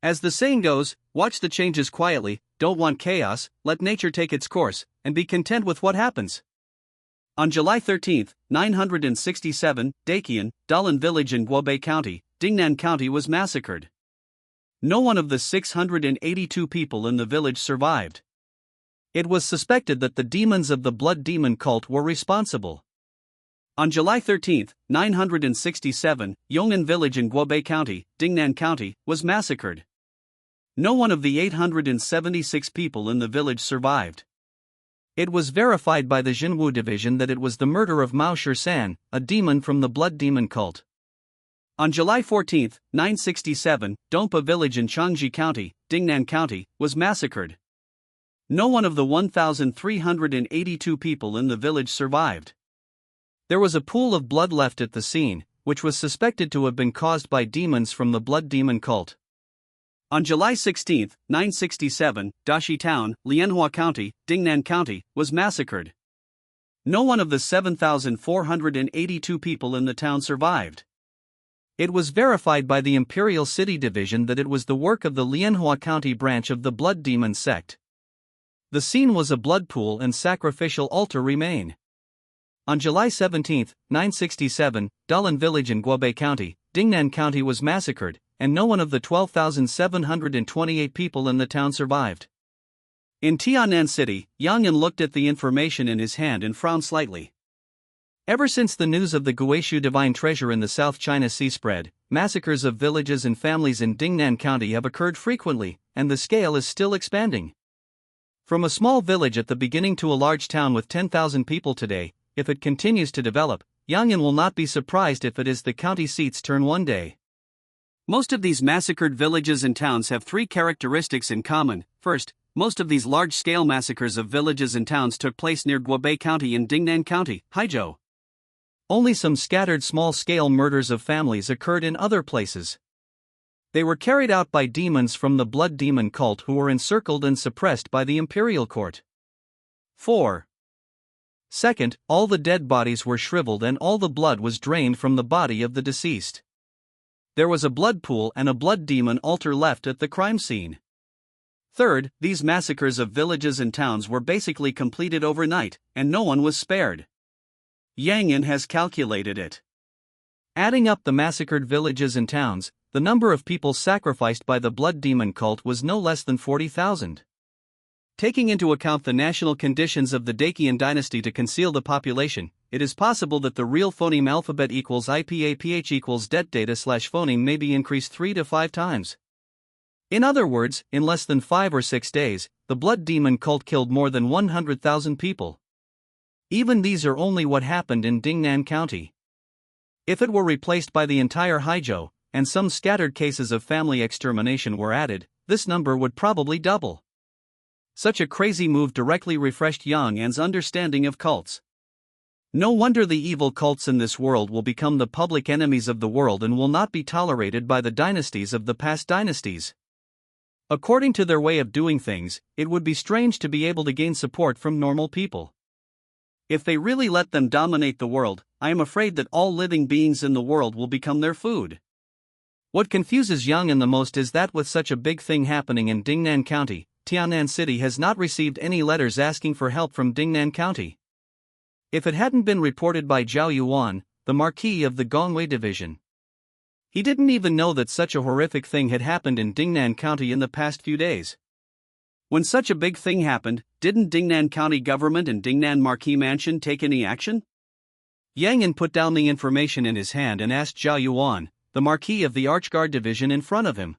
As the saying goes, watch the changes quietly, don't want chaos, let nature take its course, and be content with what happens. On July 13, 967, Dakian, Dalan village in Guobei County, Dingnan County was massacred. No one of the 682 people in the village survived. It was suspected that the demons of the Blood Demon cult were responsible. On July 13, 967, Yong'an village in Guobei County, Dingnan County, was massacred. No one of the 876 people in the village survived. It was verified by the Jinwu division that it was the murder of Mao Shisan, a demon from the Blood Demon cult. On July 14, 967, Dongpa village in Changji County, Dingnan County, was massacred. No one of the 1,382 people in the village survived. There was a pool of blood left at the scene, which was suspected to have been caused by demons from the Blood Demon cult. On July 16, 967, Dashi Town, Lianhua County, Dingnan County, was massacred. No one of the 7,482 people in the town survived. It was verified by the Imperial City Division that it was the work of the Lianhua County branch of the Blood Demon sect. The scene was a blood pool and sacrificial altar remain. On July 17, 967, Dalan village in Guobei County, Dingnan County was massacred, and no one of the 12,728 people in the town survived. In Tianan City, Yang Yan looked at the information in his hand and frowned slightly. Ever since the news of the Guishu Divine Treasure in the South China Sea spread, massacres of villages and families in Dingnan County have occurred frequently, and the scale is still expanding. From a small village at the beginning to a large town with 10,000 people today, if it continues to develop, Yang Yan will not be surprised if it is the county seat's turn one day. Most of these massacred villages and towns have three characteristics in common. First, most of these large-scale massacres of villages and towns took place near Guobei County in Dingnan County, Haizhou. Only some scattered small-scale murders of families occurred in other places. They were carried out by demons from the Blood Demon cult who were encircled and suppressed by the imperial court. 4. Second, all the dead bodies were shriveled and all the blood was drained from the body of the deceased. There was a blood pool and a blood demon altar left at the crime scene. Third, these massacres of villages and towns were basically completed overnight, and no one was spared. Yang Yan has calculated it. Adding up the massacred villages and towns, the number of people sacrificed by the Blood Demon cult was no less than 40,000. Taking into account the national conditions of the Dacian dynasty to conceal the population, it is possible that the real phoneme alphabet equals IPAPH equals det data slash phoneme may be increased 3 to 5 times. In other words, in less than 5 or 6 days, the Blood Demon cult killed more than 100,000 people. Even these are only what happened in Dingnan County. If it were replaced by the entire Haizhou, and some scattered cases of family extermination were added, this number would probably double. Such a crazy move directly refreshed Yang Yan's understanding of cults. No wonder the evil cults in this world will become the public enemies of the world and will not be tolerated by the dynasties of the past dynasties. According to their way of doing things, it would be strange to be able to gain support from normal people. If they really let them dominate the world, I am afraid that all living beings in the world will become their food. What confuses Yang Yan the most is that with such a big thing happening in Dingnan County, Tianan City has not received any letters asking for help from Dingnan County. If it hadn't been reported by Zhao Yuan, the Marquis of the Gongwei Division, he didn't even know that such a horrific thing had happened in Dingnan County in the past few days. When such a big thing happened, didn't Dingnan County government and Dingnan Marquis Mansion take any action? Yang Yan put down the information in his hand and asked Zhao Yuan, the Marquis of the Archguard Division, in front of him.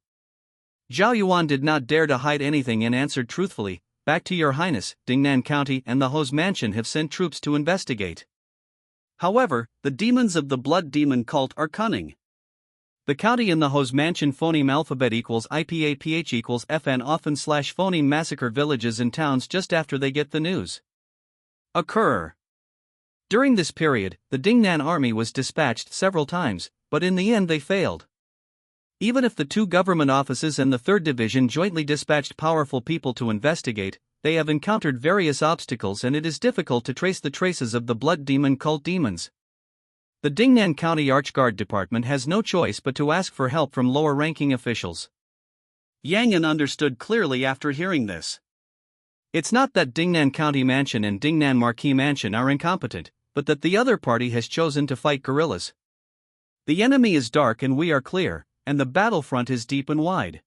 Zhao Yuan did not dare to hide anything and answered truthfully, "Back to your highness, Dingnan County and the Ho's Mansion have sent troops to investigate." However, the demons of the Blood Demon cult are cunning. The county and the Ho's Mansion phoneme alphabet equals IPAPH equals FN often slash phoneme massacre villages and towns just after they get the news. Occur. During this period, the Dingnan army was dispatched several times, but in the end they failed. Even if the two government offices and the 3rd Division jointly dispatched powerful people to investigate, they have encountered various obstacles and it is difficult to trace the traces of the Blood Demon cult demons. The Dingnan County Archguard Department has no choice but to ask for help from lower-ranking officials. Yang Yan understood clearly after hearing this. It's not that Dingnan County Mansion and Dingnan Marquis Mansion are incompetent, but that the other party has chosen to fight guerrillas. The enemy is dark and we are clear, and the battlefront is deep and wide.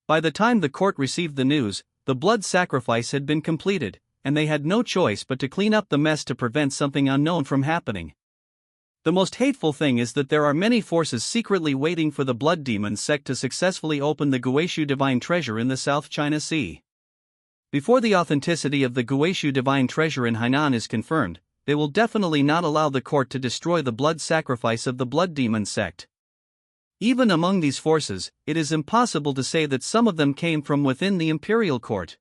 By the time the court received the news, the blood sacrifice had been completed, and they had no choice but to clean up the mess to prevent something unknown from happening. The most hateful thing is that there are many forces secretly waiting for the blood demon sect to successfully open the Guishu divine treasure in the South China Sea. Before the authenticity of the Guishu divine treasure in Hainan is confirmed, they will definitely not allow the court to destroy the blood sacrifice of the blood demon sect. Even among these forces, it is impossible to say that some of them came from within the imperial court.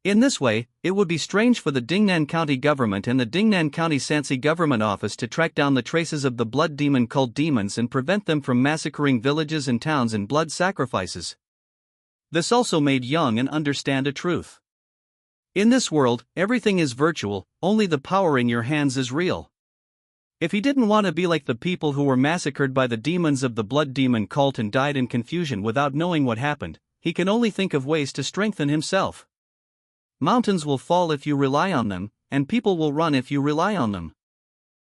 In this way, it would be strange for the Dingnan County government and the Dingnan County Sansi government office to track down the traces of the blood demon cult demons and prevent them from massacring villages and towns in blood sacrifices. This also made Yang understand a truth. In this world, everything is virtual, only the power in your hands is real. If he didn't want to be like the people who were massacred by the demons of the blood demon cult and died in confusion without knowing what happened, he can only think of ways to strengthen himself. Mountains will fall if you rely on them, and people will run if you rely on them.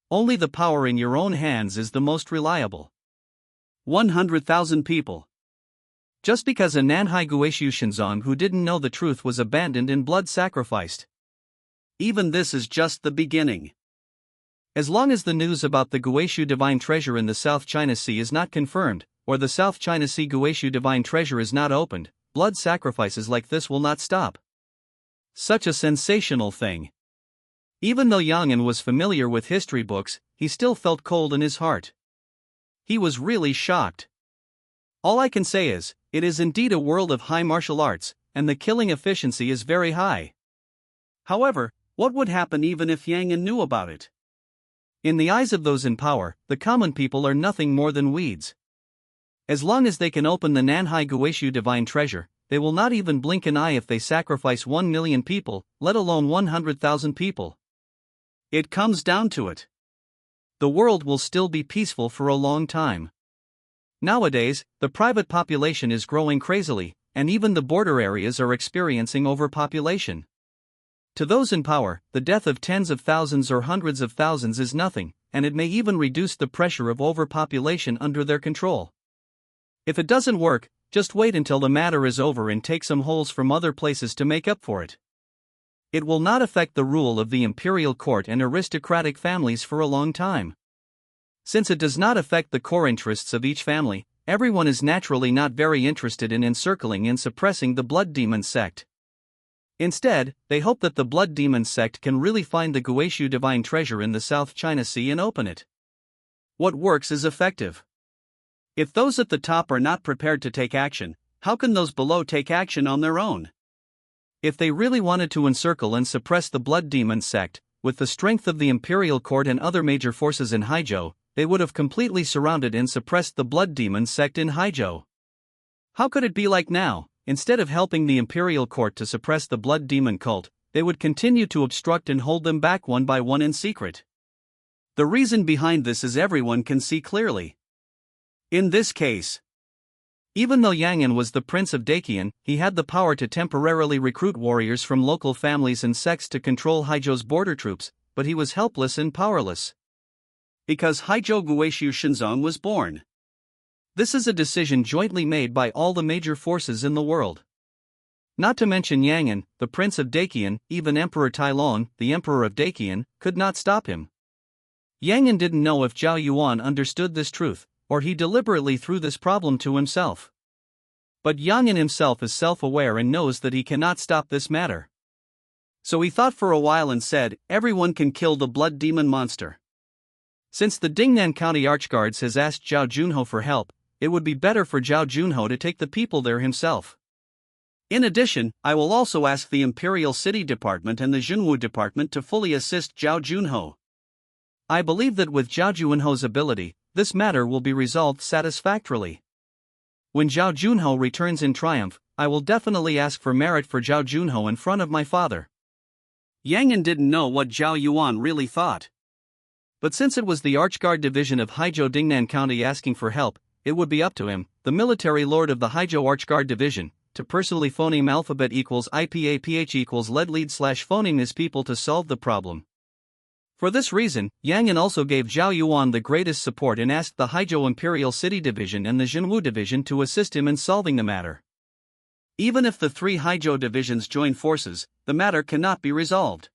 Only the power in your own hands is the most reliable. 100,000 people. Just because a Nanhai Guishu Shinzong who didn't know the truth was abandoned and blood sacrificed. Even this is just the beginning. As long as the news about the Guishu divine treasure in the South China Sea is not confirmed, or the South China Sea Guishu divine treasure is not opened, blood sacrifices like this will not stop. Such a sensational thing. Even though Yang was familiar with history books, he still felt cold in his heart. He was really shocked. All I can say is, it is indeed a world of high martial arts, and the killing efficiency is very high. However, what would happen even if Yang knew about it? In the eyes of those in power, the common people are nothing more than weeds. As long as they can open the Nanhai Guishu divine treasure, they will not even blink an eye if they sacrifice 1 million people, let alone 100,000 people. It comes down to it. The world will still be peaceful for a long time. Nowadays, the private population is growing crazily, and even the border areas are experiencing overpopulation. To those in power, the death of tens of thousands or hundreds of thousands is nothing, and it may even reduce the pressure of overpopulation under their control. If it doesn't work, just wait until the matter is over and take some holes from other places to make up for it. It will not affect the rule of the imperial court and aristocratic families for a long time. Since it does not affect the core interests of each family, everyone is naturally not very interested in encircling and suppressing the blood demon sect. Instead, they hope that the blood demon sect can really find the Guishu divine treasure in the South China Sea and open it. What works is effective. If those at the top are not prepared to take action, how can those below take action on their own? If they really wanted to encircle and suppress the blood demon sect, with the strength of the imperial court and other major forces in Haizhou, they would have completely surrounded and suppressed the blood demon sect in Haizhou. How could it be like now? Instead of helping the imperial court to suppress the blood demon cult, they would continue to obstruct and hold them back one by one in secret. The reason behind this is everyone can see clearly. In this case, even though Yang was the prince of Dakian, he had the power to temporarily recruit warriors from local families and sects to control Haizhou's border troops, but he was helpless and powerless. Because Haizhou Guishu Shinzong was born. This is a decision jointly made by all the major forces in the world. Not to mention Yang, the prince of Dakian, even Emperor Tailong, the emperor of Dakian, could not stop him. Yang didn't know if Zhao Yuan understood this truth, or he deliberately threw this problem to himself. But Yang himself is self-aware and knows that he cannot stop this matter. So he thought for a while and said, everyone can kill the blood demon monster. Since the Dingnan County Archguards has asked Zhao Junho for help, it would be better for Zhao Junho to take the people there himself. In addition, I will also ask the Imperial City Department and the Junwu Department to fully assist Zhao Junho. I believe that with Zhao Junho's ability, this matter will be resolved satisfactorily. When Zhao Junho returns in triumph, I will definitely ask for merit for Zhao Junho in front of my father. Yang didn't know what Zhao Yuan really thought. But since it was the Archguard Division of Haizhou Dingnan County asking for help, it would be up to him, the military lord of the Haizhou Archguard Division, to personally phoneme alphabet equals IPAPH equals lead phoneme his people to solve the problem. For this reason, Yang also gave Zhao Yuan the greatest support and asked the Haizhou Imperial City Division and the Jinwu Division to assist him in solving the matter. Even if the three Haijo divisions join forces, the matter cannot be resolved.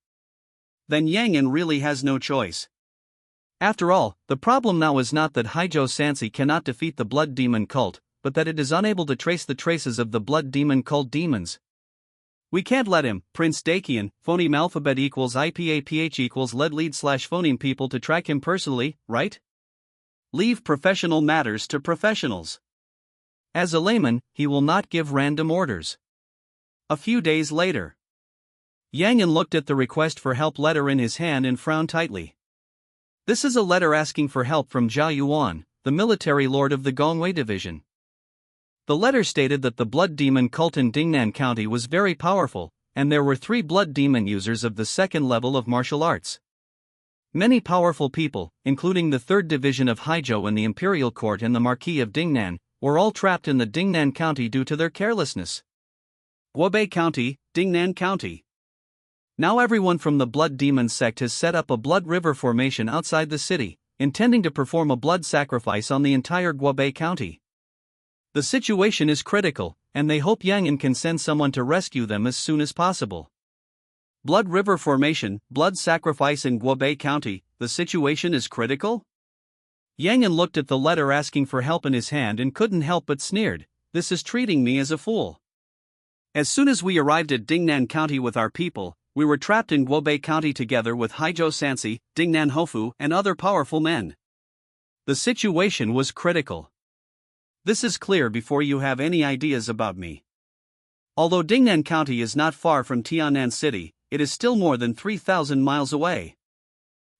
Then Yang En really has no choice. After all, the problem now is not that Haijo Sansi cannot defeat the Blood Demon cult, but that it is unable to trace the traces of the Blood Demon cult demons. We can't let him, Prince Dakian, phoneme alphabet equals IPAPH equals lead slash phoneme people to track him personally, right? Leave professional matters to professionals. As a layman, he will not give random orders. A few days later, Yang En looked at the request for help letter in his hand and frowned tightly. This is a letter asking for help from Zhao Yuan, the military lord of the Gongwei division. The letter stated that the blood demon cult in Dingnan County was very powerful, and there were 3 blood demon users of the 2nd level of martial arts. Many powerful people, including the 3rd division of Haijo and the Imperial Court and the Marquis of Dingnan, were all trapped in the Dingnan County due to their carelessness. Guobei County, Dingnan County. Now everyone from the Blood Demon sect has set up a blood river formation outside the city, intending to perform a blood sacrifice on the entire Guobei County. The situation is critical, and they hope Yang En can send someone to rescue them as soon as possible. Blood river formation, blood sacrifice in Guobei County, the situation is critical? Yang En looked at the letter asking for help in his hand and couldn't help but sneered. This is treating me as a fool. As soon as we arrived at Dingnan County with our people, we were trapped in Guobei County together with Haijo Sansi, Dingnan Hofu, and other powerful men. The situation was critical. This is clear before you have any ideas about me. Although Dingnan County is not far from Tiannan City, it is still more than 3,000 miles away.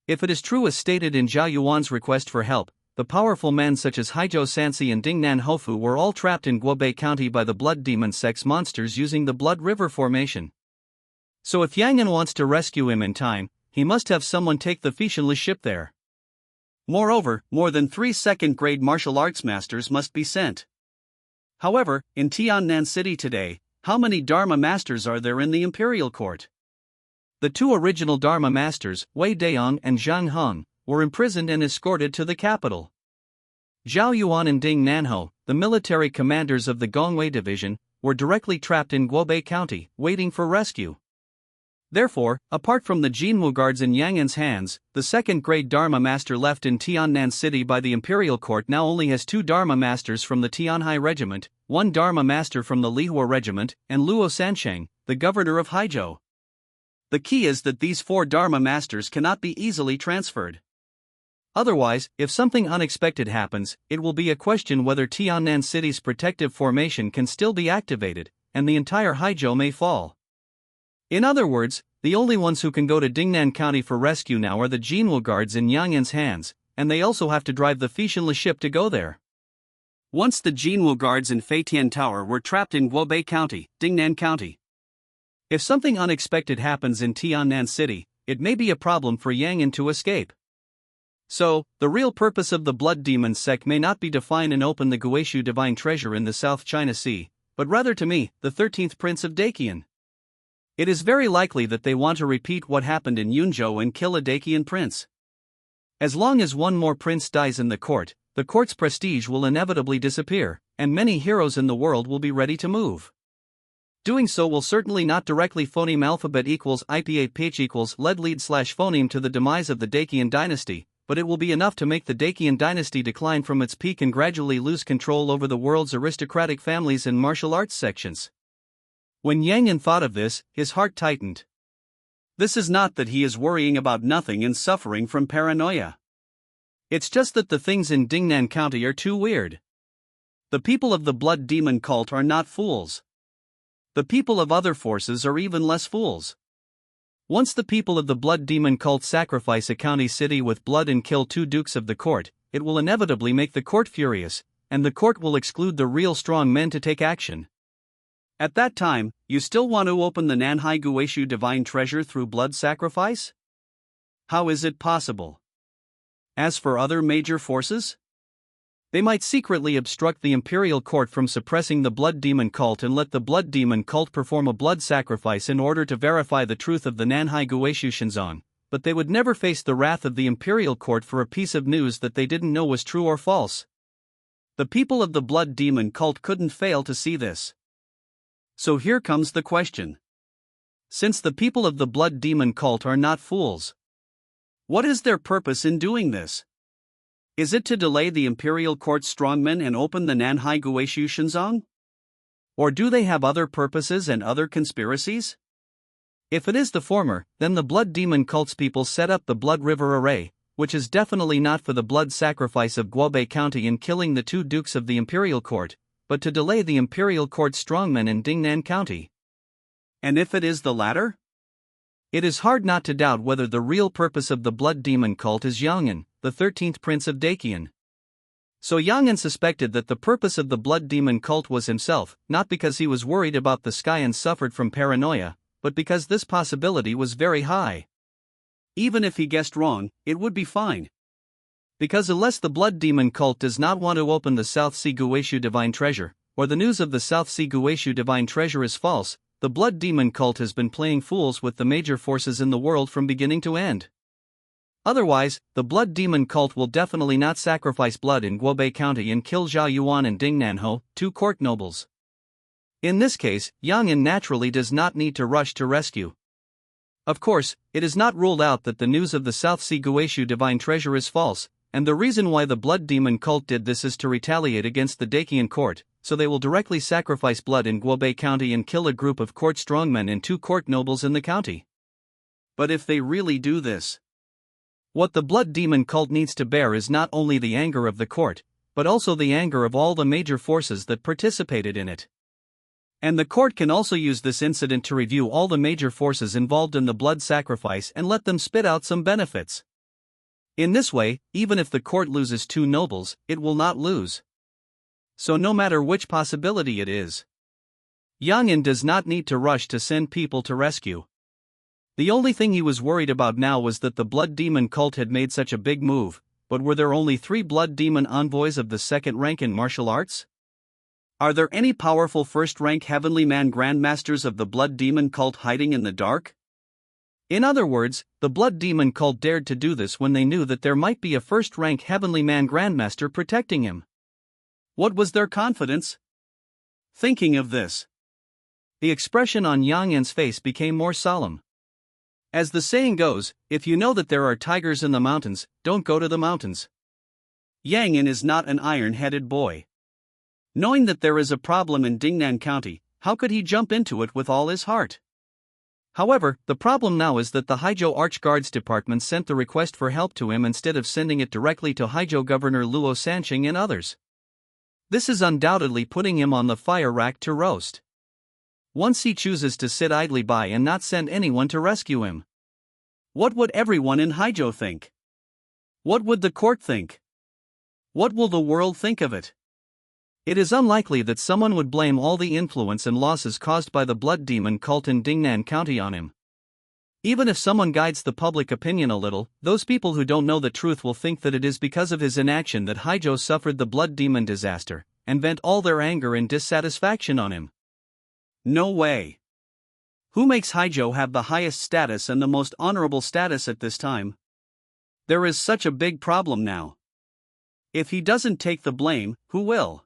If it is true as stated in Zhao Yuan's request for help, the powerful men such as Haijo Sansi and Dingnan Hofu were all trapped in Guobei County by the Blood Demon sect's monsters using the Blood River formation. So if Yang En wants to rescue him in time, he must have someone take the fictionless ship there. Moreover, more than 3 second-grade martial arts masters must be sent. However, in Tiannan City today, how many Dharma masters are there in the Imperial Court? The 2 original Dharma masters, Wei Daong and Zhang Heng, were imprisoned and escorted to the capital. Zhao Yuan and Ding Nanho, the military commanders of the Gongwei division, were directly trapped in Guobei County, waiting for rescue. Therefore, apart from the Jinwu guards in Yang En's hands, the 2nd-grade Dharma master left in Tiannan City by the Imperial Court now only has 2 Dharma masters from the Tianhai Regiment, 1 Dharma master from the Lihua Regiment, and Luo Sansheng, the governor of Haijo. The key is that these 4 Dharma masters cannot be easily transferred. Otherwise, if something unexpected happens, it will be a question whether Tiannan City's protective formation can still be activated, and the entire Haijo may fall. In other words, the only ones who can go to Dingnan County for rescue now are the Jinwu guards in Yang En's hands, and they also have to drive the fictionless ship to go there. Once the Jinwu guards in Feitian Tower were trapped in Guobei County, Dingnan County. If something unexpected happens in Tiannan City, it may be a problem for Yang En to escape. So, the real purpose of the Blood Demon sect may not be to find and open the Guishu divine treasure in the South China Sea, but rather to me, the 13th Prince of Dakian. It is very likely that they want to repeat what happened in Yunzhou and kill a Dakian prince. As long as one more prince dies in the court's prestige will inevitably disappear, and many heroes in the world will be ready to move. Doing so will certainly not directly phoneme alphabet equals IPA equals lead slash phoneme to the demise of the Dakian dynasty, but it will be enough to make the Dakian dynasty decline from its peak and gradually lose control over the world's aristocratic families and martial arts sections. When Yang En thought of this, his heart tightened. This is not that he is worrying about nothing and suffering from paranoia. It's just that the things in Dingnan County are too weird. The people of the Blood Demon cult are not fools. The people of other forces are even less fools. Once the people of the Blood Demon cult sacrifice a county city with blood and kill 2 dukes of the court, it will inevitably make the court furious, and the court will exclude the real strong men to take action. At that time, you still want to open the Nanhai Guishu divine treasure through blood sacrifice? How is it possible? As for other major forces? They might secretly obstruct the imperial court from suppressing the Blood Demon cult and let the Blood Demon cult perform a blood sacrifice in order to verify the truth of the Nanhai Guishu Shinzan, but they would never face the wrath of the imperial court for a piece of news that they didn't know was true or false. The people of the Blood Demon cult couldn't fail to see this. So here comes the question. Since the people of the Blood Demon cult are not fools, what is their purpose in doing this? Is it to delay the imperial court's strongmen and open the Nanhai Guishu Shinzong? Or do they have other purposes and other conspiracies? If it is the former, then the Blood Demon cult's people set up the Blood River Array, which is definitely not for the blood sacrifice of Guobei County in killing the two dukes of the imperial court, but to delay the imperial court's strongmen in Dingnan County. And if it is the latter? It is hard not to doubt whether the real purpose of the Blood Demon cult is Yang'an, the 13th prince of Dakian. So Yang'an suspected that the purpose of the Blood Demon cult was himself, not because he was worried about the sky and suffered from paranoia, but because this possibility was very high. Even if he guessed wrong, it would be fine. Because unless the Blood Demon cult does not want to open the South Sea Guishu Divine Treasure, or the news of the South Sea Guishu Divine Treasure is false, the Blood Demon cult has been playing fools with the major forces in the world from beginning to end. Otherwise, the Blood Demon cult will definitely not sacrifice blood in Guobei County and kill Zhao Yuan and Ding Nanho, two court nobles. In this case, Yang'an naturally does not need to rush to rescue. Of course, it is not ruled out that the news of the South Sea Guishu Divine Treasure is false, and the reason why the Blood Demon cult did this is to retaliate against the Dakian court, so they will directly sacrifice blood in Guobei County and kill a group of court strongmen and two court nobles in the county. But if they really do this, what the Blood Demon cult needs to bear is not only the anger of the court, but also the anger of all the major forces that participated in it. And the court can also use this incident to review all the major forces involved in the blood sacrifice and let them spit out some benefits. In this way, even if the court loses two nobles, it will not lose. So no matter which possibility it is, Yang'an does not need to rush to send people to rescue. The only thing he was worried about now was that the Blood Demon cult had made such a big move, but were there only 3 Blood Demon envoys of the second rank in martial arts? Are there any powerful first-rank Heavenly Man Grandmasters of the Blood Demon cult hiding in the dark? In other words, the Blood Demon cult dared to do this when they knew that there might be a first-rank Heavenly Man Grandmaster protecting him. What was their confidence? Thinking of this, the expression on Yang'an's face became more solemn. As the saying goes, if you know that there are tigers in the mountains, don't go to the mountains. Yang'an is not an iron-headed boy. Knowing that there is a problem in Dingnan County, how could he jump into it with all his heart? However, the problem now is that the Haizhou Archguards Department sent the request for help to him instead of sending it directly to Haizhou Governor Luo Sanqing and others. This is undoubtedly putting him on the fire rack to roast. Once he chooses to sit idly by and not send anyone to rescue him, what would everyone in Haizhou think? What would the court think? What will the world think of it? It is unlikely that someone would blame all the influence and losses caused by the Blood Demon cult in Dingnan County on him. Even if someone guides the public opinion a little, those people who don't know the truth will think that it is because of his inaction that Haizhou suffered the Blood Demon disaster, and vent all their anger and dissatisfaction on him. No way. Who makes Haizhou have the highest status and the most honorable status at this time? There is such a big problem now. If he doesn't take the blame, who will?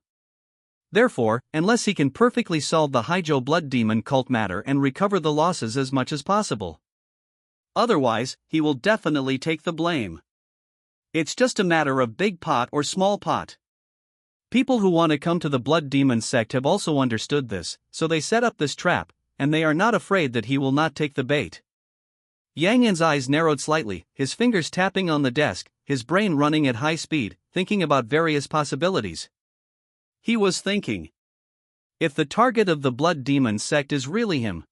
Therefore, unless he can perfectly solve the Haizhou Blood Demon cult matter and recover the losses as much as possible. Otherwise, he will definitely take the blame. It's just a matter of big pot or small pot. People who want to come to the Blood Demon sect have also understood this, so they set up this trap, and they are not afraid that he will not take the bait. Yang'an's eyes narrowed slightly, his fingers tapping on the desk, his brain running at high speed, thinking about various possibilities. He was thinking, if the target of the Blood Demon sect is really him,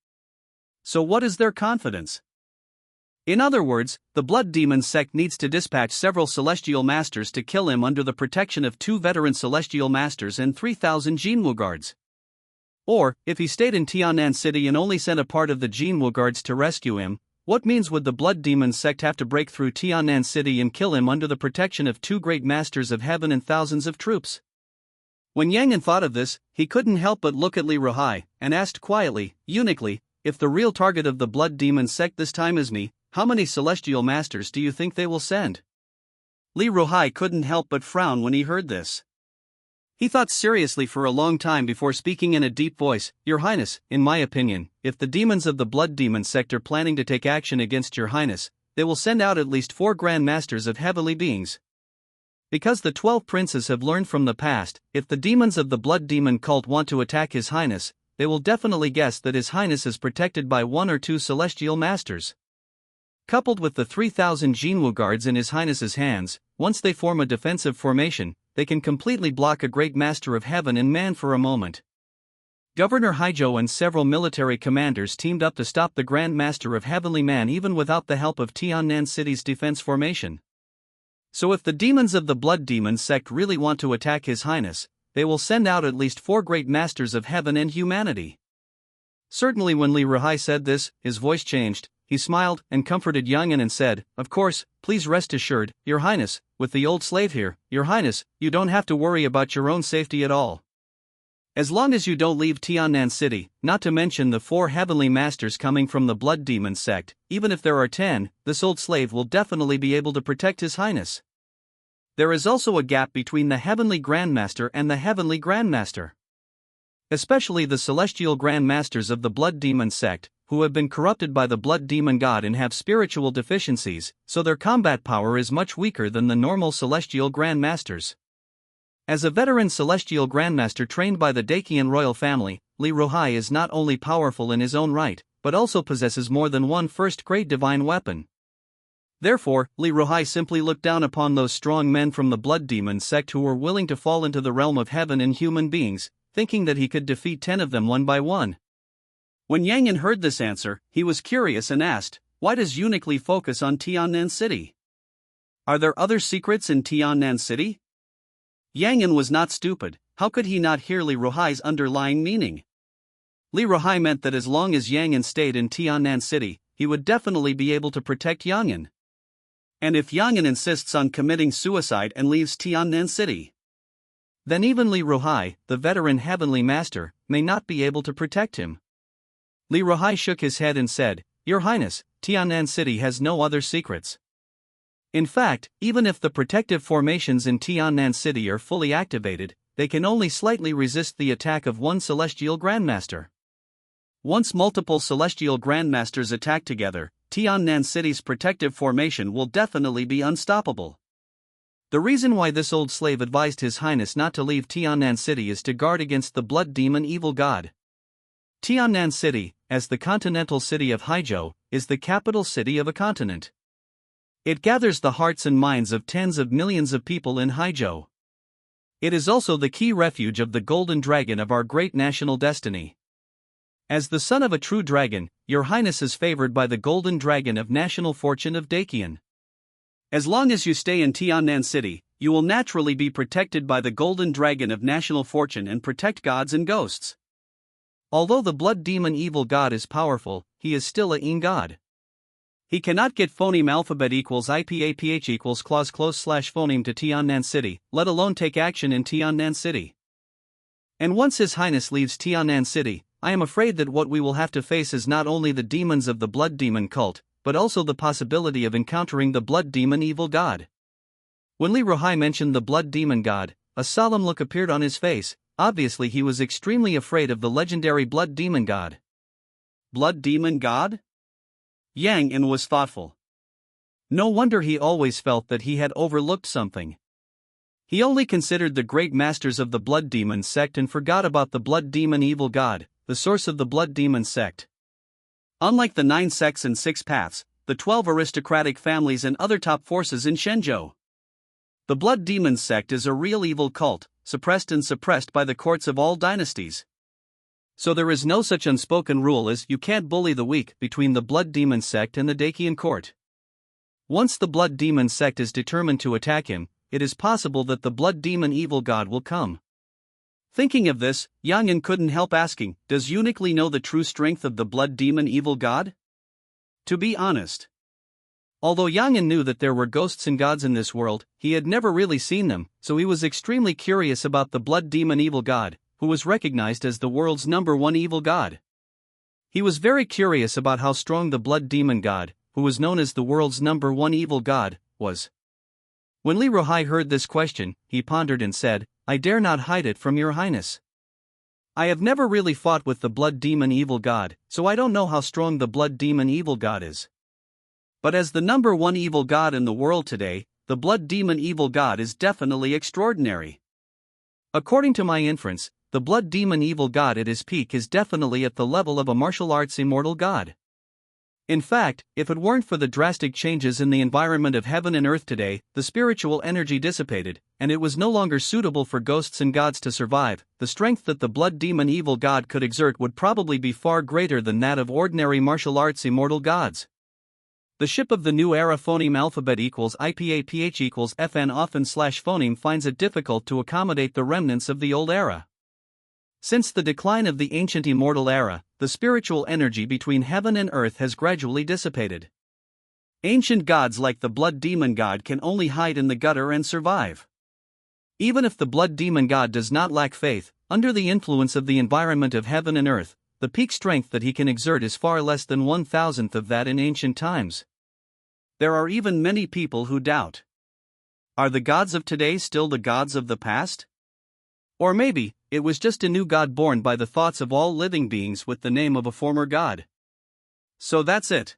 so what is their confidence? In other words, the Blood Demon sect needs to dispatch several Celestial Masters to kill him under the protection of 2 veteran Celestial Masters and 3,000 Jinwu guards. Or, if he stayed in Tianan City and only sent a part of the Jinwu guards to rescue him, what means would the Blood Demon sect have to break through Tianan City and kill him under the protection of 2 great Masters of Heaven and thousands of troops? When Yang'an thought of this, he couldn't help but look at Li Ruhai, and asked quietly, uniquely, if the real target of the Blood Demon sect this time is me, how many Celestial Masters do you think they will send? Li Ruhai couldn't help but frown when he heard this. He thought seriously for a long time before speaking in a deep voice. Your Highness, in my opinion, if the demons of the Blood Demon sect are planning to take action against Your Highness, they will send out at least 4 Grand Masters of heavenly beings. Because the 12 princes have learned from the past, if the demons of the Blood Demon cult want to attack His Highness, they will definitely guess that His Highness is protected by 1 or 2 celestial masters. Coupled with the 3,000 Jinwu guards in His Highness's hands, once they form a defensive formation, they can completely block a great master of heaven and man for a moment. Governor Haijo and several military commanders teamed up to stop the Grand Master of Heavenly Man even without the help of Tiannan City's defense formation. So if the demons of the Blood Demon sect really want to attack His Highness, they will send out at least 4 great masters of heaven and humanity. Certainly when Li Ruhai said this, his voice changed. He smiled and comforted Yangyan and said, "Of course, please rest assured, Your Highness, with the old slave here, Your Highness, you don't have to worry about your own safety at all. As long as you don't leave Tiannan City, not to mention the 4 heavenly masters coming from the Blood Demon sect, even if there are 10, this old slave will definitely be able to protect His Highness." There is also a gap between the Heavenly Grandmaster and the Heavenly Grandmaster. Especially the Celestial Grandmasters of the Blood Demon sect, who have been corrupted by the Blood Demon God and have spiritual deficiencies, so their combat power is much weaker than the normal Celestial Grandmasters. As a veteran Celestial Grandmaster trained by the Dakian royal family, Li Ruhai is not only powerful in his own right, but also possesses more than one first-grade divine weapon. Therefore, Li Ruhai simply looked down upon those strong men from the Blood Demon sect who were willing to fall into the realm of heaven and human beings, thinking that he could defeat 10 of them one by one. When Yangyan heard this answer, he was curious and asked, "Why does Uniquely focus on Tiannan City? Are there other secrets in Tiannan City?" Yangyan was not stupid. How could he not hear Li Ruhai's underlying meaning? Li Ruhai meant that as long as Yangyan stayed in Tiannan City, he would definitely be able to protect Yangyan. And if Yangyan insists on committing suicide and leaves Tiannan City, then even Li Ruhai, the veteran heavenly master, may not be able to protect him. Li Ruhai shook his head and said, "Your Highness, Tiannan City has no other secrets. In fact, even if the protective formations in Tiannan City are fully activated, they can only slightly resist the attack of one Celestial Grandmaster. Once multiple Celestial Grandmasters attack together, Tiannan City's protective formation will definitely be unstoppable." The reason why this old slave advised His Highness not to leave Tiannan City is to guard against the Blood Demon evil god. Tiannan City, as the continental city of Haijo, is the capital city of a continent. It gathers the hearts and minds of tens of millions of people in Haijo. It is also the key refuge of the golden dragon of our great national destiny. As the son of a true dragon, Your Highness is favored by the golden dragon of national fortune of Dakian. As long as you stay in Tiannan City, you will naturally be protected by the golden dragon of national fortune and protect gods and ghosts. Although the Blood Demon evil god is powerful, he is still a Yin god. He cannot get phoneme alphabet equals IPAPH equals clause close slash phoneme to Tiannan City, let alone take action in Tiannan City. And once His Highness leaves Tiannan City, I am afraid that what we will have to face is not only the demons of the Blood Demon cult, but also the possibility of encountering the Blood Demon evil god. When Li Ruhai mentioned the Blood Demon god, a solemn look appeared on his face. Obviously he was extremely afraid of the legendary Blood Demon god. Blood Demon god? Yangyan was thoughtful. No wonder he always felt that he had overlooked something. He only considered the great masters of the Blood Demon sect and forgot about the Blood Demon evil god, the source of the Blood Demon sect. Unlike the 9 sects and 6 paths, the 12 aristocratic families and other top forces in Shenzhou, the Blood Demon sect is a real evil cult, suppressed by the courts of all dynasties. So there is no such unspoken rule as you can't bully the weak between the Blood Demon sect and the Dakian court. Once the Blood Demon sect is determined to attack him, it is possible that the Blood Demon evil god will come. Thinking of this, Yangyan couldn't help asking, does Uniquely know the true strength of the Blood Demon evil god? To be honest, although Yangyan knew that there were ghosts and gods in this world, he had never really seen them, so he was extremely curious about the Blood Demon evil god, who was recognized as the world's #1 evil god. He was very curious about how strong the Blood Demon god, who was known as the world's #1 evil god, was. When Li Ruhai heard this question, he pondered and said, I dare not hide it from your highness. I have never really fought with the blood demon evil god, so I don't know how strong the blood demon evil god is. But as the number one evil god in the world today, the blood demon evil god is definitely extraordinary. According to my inference, the blood demon evil god at his peak is definitely at the level of a martial arts immortal god. In fact, if it weren't for the drastic changes in the environment of heaven and earth today, the spiritual energy dissipated, and it was no longer suitable for ghosts and gods to survive, the strength that the blood demon evil god could exert would probably be far greater than that of ordinary martial arts immortal gods. The ship of the new era phoneme alphabet equals IPAPH equals FN often / phoneme finds it difficult to accommodate the remnants of the old era. Since the decline of the ancient immortal era, the spiritual energy between heaven and earth has gradually dissipated. Ancient gods like the blood demon god can only hide in the gutter and survive. Even if the blood demon god does not lack faith, under the influence of the environment of heaven and earth, the peak strength that he can exert is far less than 1,000th of that in ancient times. There are even many people who doubt. Are the gods of today still the gods of the past? Or maybe, it was just a new god born by the thoughts of all living beings with the name of a former god. So that's it.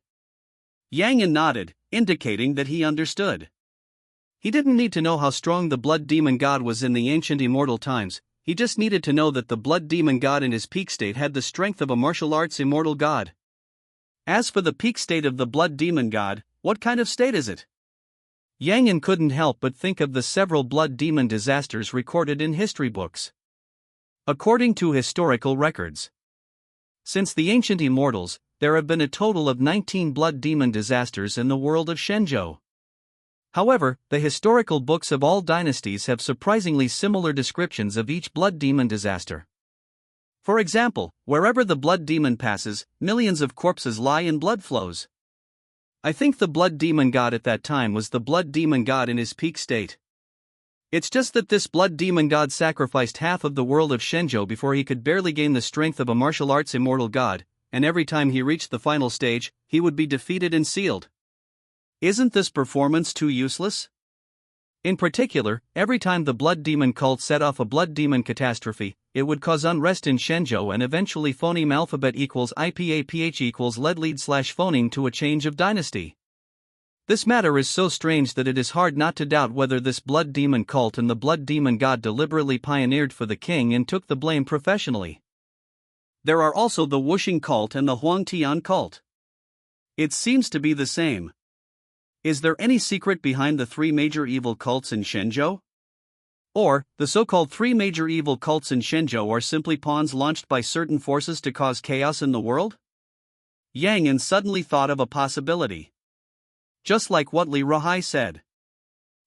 Yang An nodded, indicating that he understood. He didn't need to know how strong the blood demon god was in the ancient immortal times, he just needed to know that the blood demon god in his peak state had the strength of a martial arts immortal god. As for the peak state of the blood demon god, what kind of state is it? Yang An couldn't help but think of the several blood demon disasters recorded in history books. According to historical records, since the ancient immortals, there have been a total of 19 blood demon disasters in the world of Shenzhou. However, the historical books of all dynasties have surprisingly similar descriptions of each blood demon disaster. For example, wherever the blood demon passes, millions of corpses lie in blood flows. I think the blood demon god at that time was the blood demon god in his peak state. It's just that this blood demon god sacrificed half of the world of Shenzhou before he could barely gain the strength of a martial arts immortal god, and every time he reached the final stage, he would be defeated and sealed. Isn't this performance too useless? In particular, every time the blood demon cult set off a blood demon catastrophe, it would cause unrest in Shenzhou and eventually phoneme alphabet equals IPAPH equals lead / phoneme to a change of dynasty. This matter is so strange that it is hard not to doubt whether this blood demon cult and the blood demon god deliberately pioneered for the king and took the blame professionally. There are also the Wuxing cult and the Huangtian cult. It seems to be the same. Is there any secret behind the three major evil cults in Shenzhou? Or, the so-called three major evil cults in Shenzhou are simply pawns launched by certain forces to cause chaos in the world? Yang An suddenly thought of a possibility. Just like what Li Rahai said.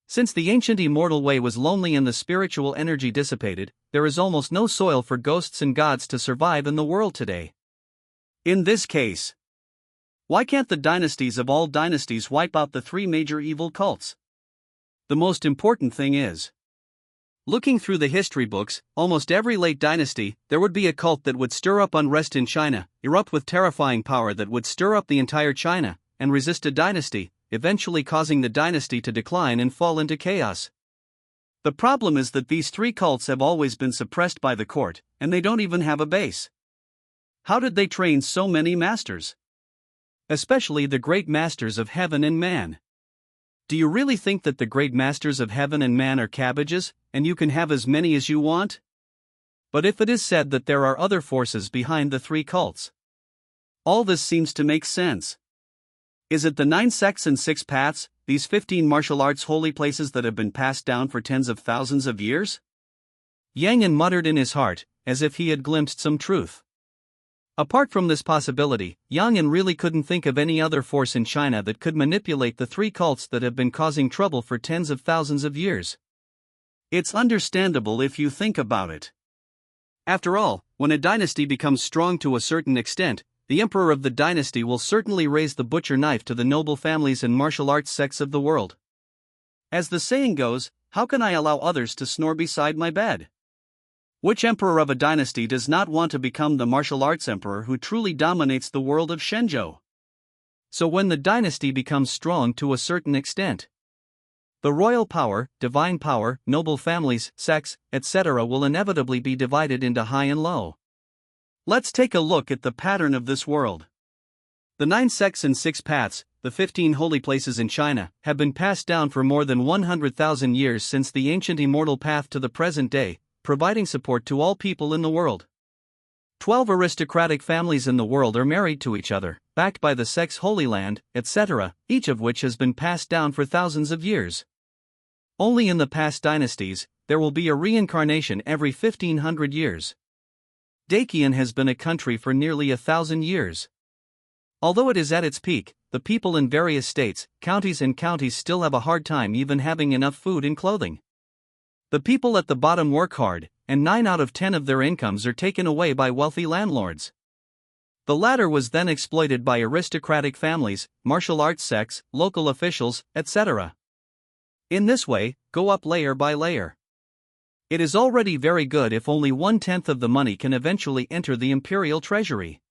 Since the ancient immortal way was lonely and the spiritual energy dissipated, there is almost no soil for ghosts and gods to survive in the world today. In this case, why can't the dynasties of all dynasties wipe out the three major evil cults? The most important thing is, looking through the history books, almost every late dynasty, there would be a cult that would stir up unrest in China, erupt with terrifying power that would stir up the entire China, and resist a dynasty, eventually causing the dynasty to decline and fall into chaos. The problem is that these three cults have always been suppressed by the court, and they don't even have a base. How did they train so many masters? Especially the great masters of heaven and man. Do you really think that the great masters of heaven and man are cabbages, and you can have as many as you want? But if it is said that there are other forces behind the three cults, all this seems to make sense. Is it the 9 sects and 6 paths, these 15 martial arts holy places that have been passed down for tens of thousands of years? Yang An muttered in his heart, as if he had glimpsed some truth. Apart from this possibility, Yang An really couldn't think of any other force in China that could manipulate the three cults that have been causing trouble for tens of thousands of years. It's understandable if you think about it. After all, when a dynasty becomes strong to a certain extent, the emperor of the dynasty will certainly raise the butcher knife to the noble families and martial arts sects of the world. As the saying goes, how can I allow others to snore beside my bed? Which emperor of a dynasty does not want to become the martial arts emperor who truly dominates the world of Shenzhou? So when the dynasty becomes strong to a certain extent, The royal power, divine power, noble families, sects, etc. will inevitably be divided into high and low. Let's take a look at the pattern of this world. The 9 sects and 6 paths, the 15 holy places in China, have been passed down for more than 100,000 years since the ancient immortal path to the present day, providing support to all people in the world. 12 aristocratic families in the world are married to each other, backed by the sect's holy land, etc., each of which has been passed down for thousands of years. Only in the past dynasties, there will be a reincarnation every 1500 years. Dakian has been a country for nearly 1,000 years. Although it is at its peak, the people in various states, counties and counties still have a hard time even having enough food and clothing. The people at the bottom work hard, and 9 out of 10 of their incomes are taken away by wealthy landlords. The latter was then exploited by aristocratic families, martial arts sects, local officials, etc. In this way, go up layer by layer. It is already very good if only 1/10 of the money can eventually enter the imperial treasury.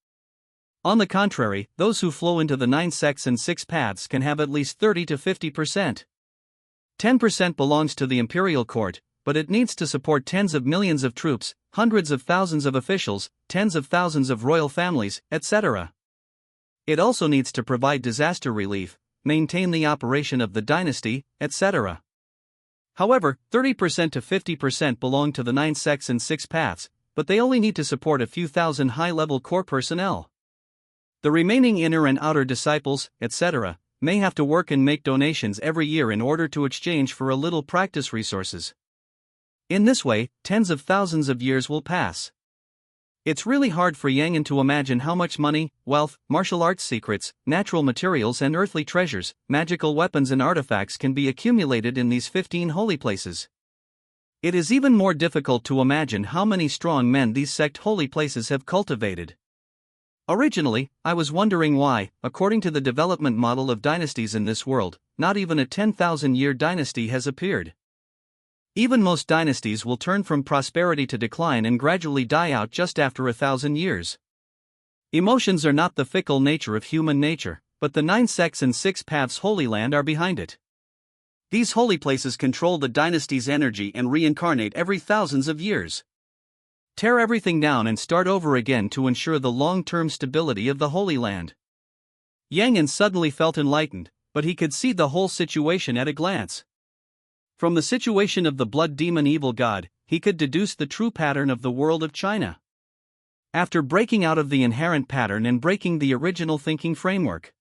On the contrary, those who flow into the 9 sects and 6 paths can have at least 30 to 50%. 10% belongs to the imperial court, but it needs to support tens of millions of troops, hundreds of thousands of officials, tens of thousands of royal families, etc. It also needs to provide disaster relief, maintain the operation of the dynasty, etc. However, 30% to 50% belong to the 9 sects and 6 paths, but they only need to support a few thousand high-level core personnel. The remaining inner and outer disciples, etc., may have to work and make donations every year in order to exchange for a little practice resources. In this way, tens of thousands of years will pass. It's really hard for Yangon to imagine how much money, wealth, martial arts secrets, natural materials and earthly treasures, magical weapons and artifacts can be accumulated in these 15 holy places. It is even more difficult to imagine how many strong men these sect holy places have cultivated. Originally, I was wondering why, according to the development model of dynasties in this world, not even a 10,000-year dynasty has appeared. Even most dynasties will turn from prosperity to decline and gradually die out just after 1,000 years. Emotions are not the fickle nature of human nature, but the 9 sects and 6 paths holy land are behind it. These holy places control the dynasty's energy and reincarnate every thousands of years. Tear everything down and start over again to ensure the long-term stability of the Holy Land. Yangon suddenly felt enlightened, but he could see the whole situation at a glance. From the situation of the blood demon evil god, he could deduce the true pattern of the world of China. After breaking out of the inherent pattern and breaking the original thinking framework.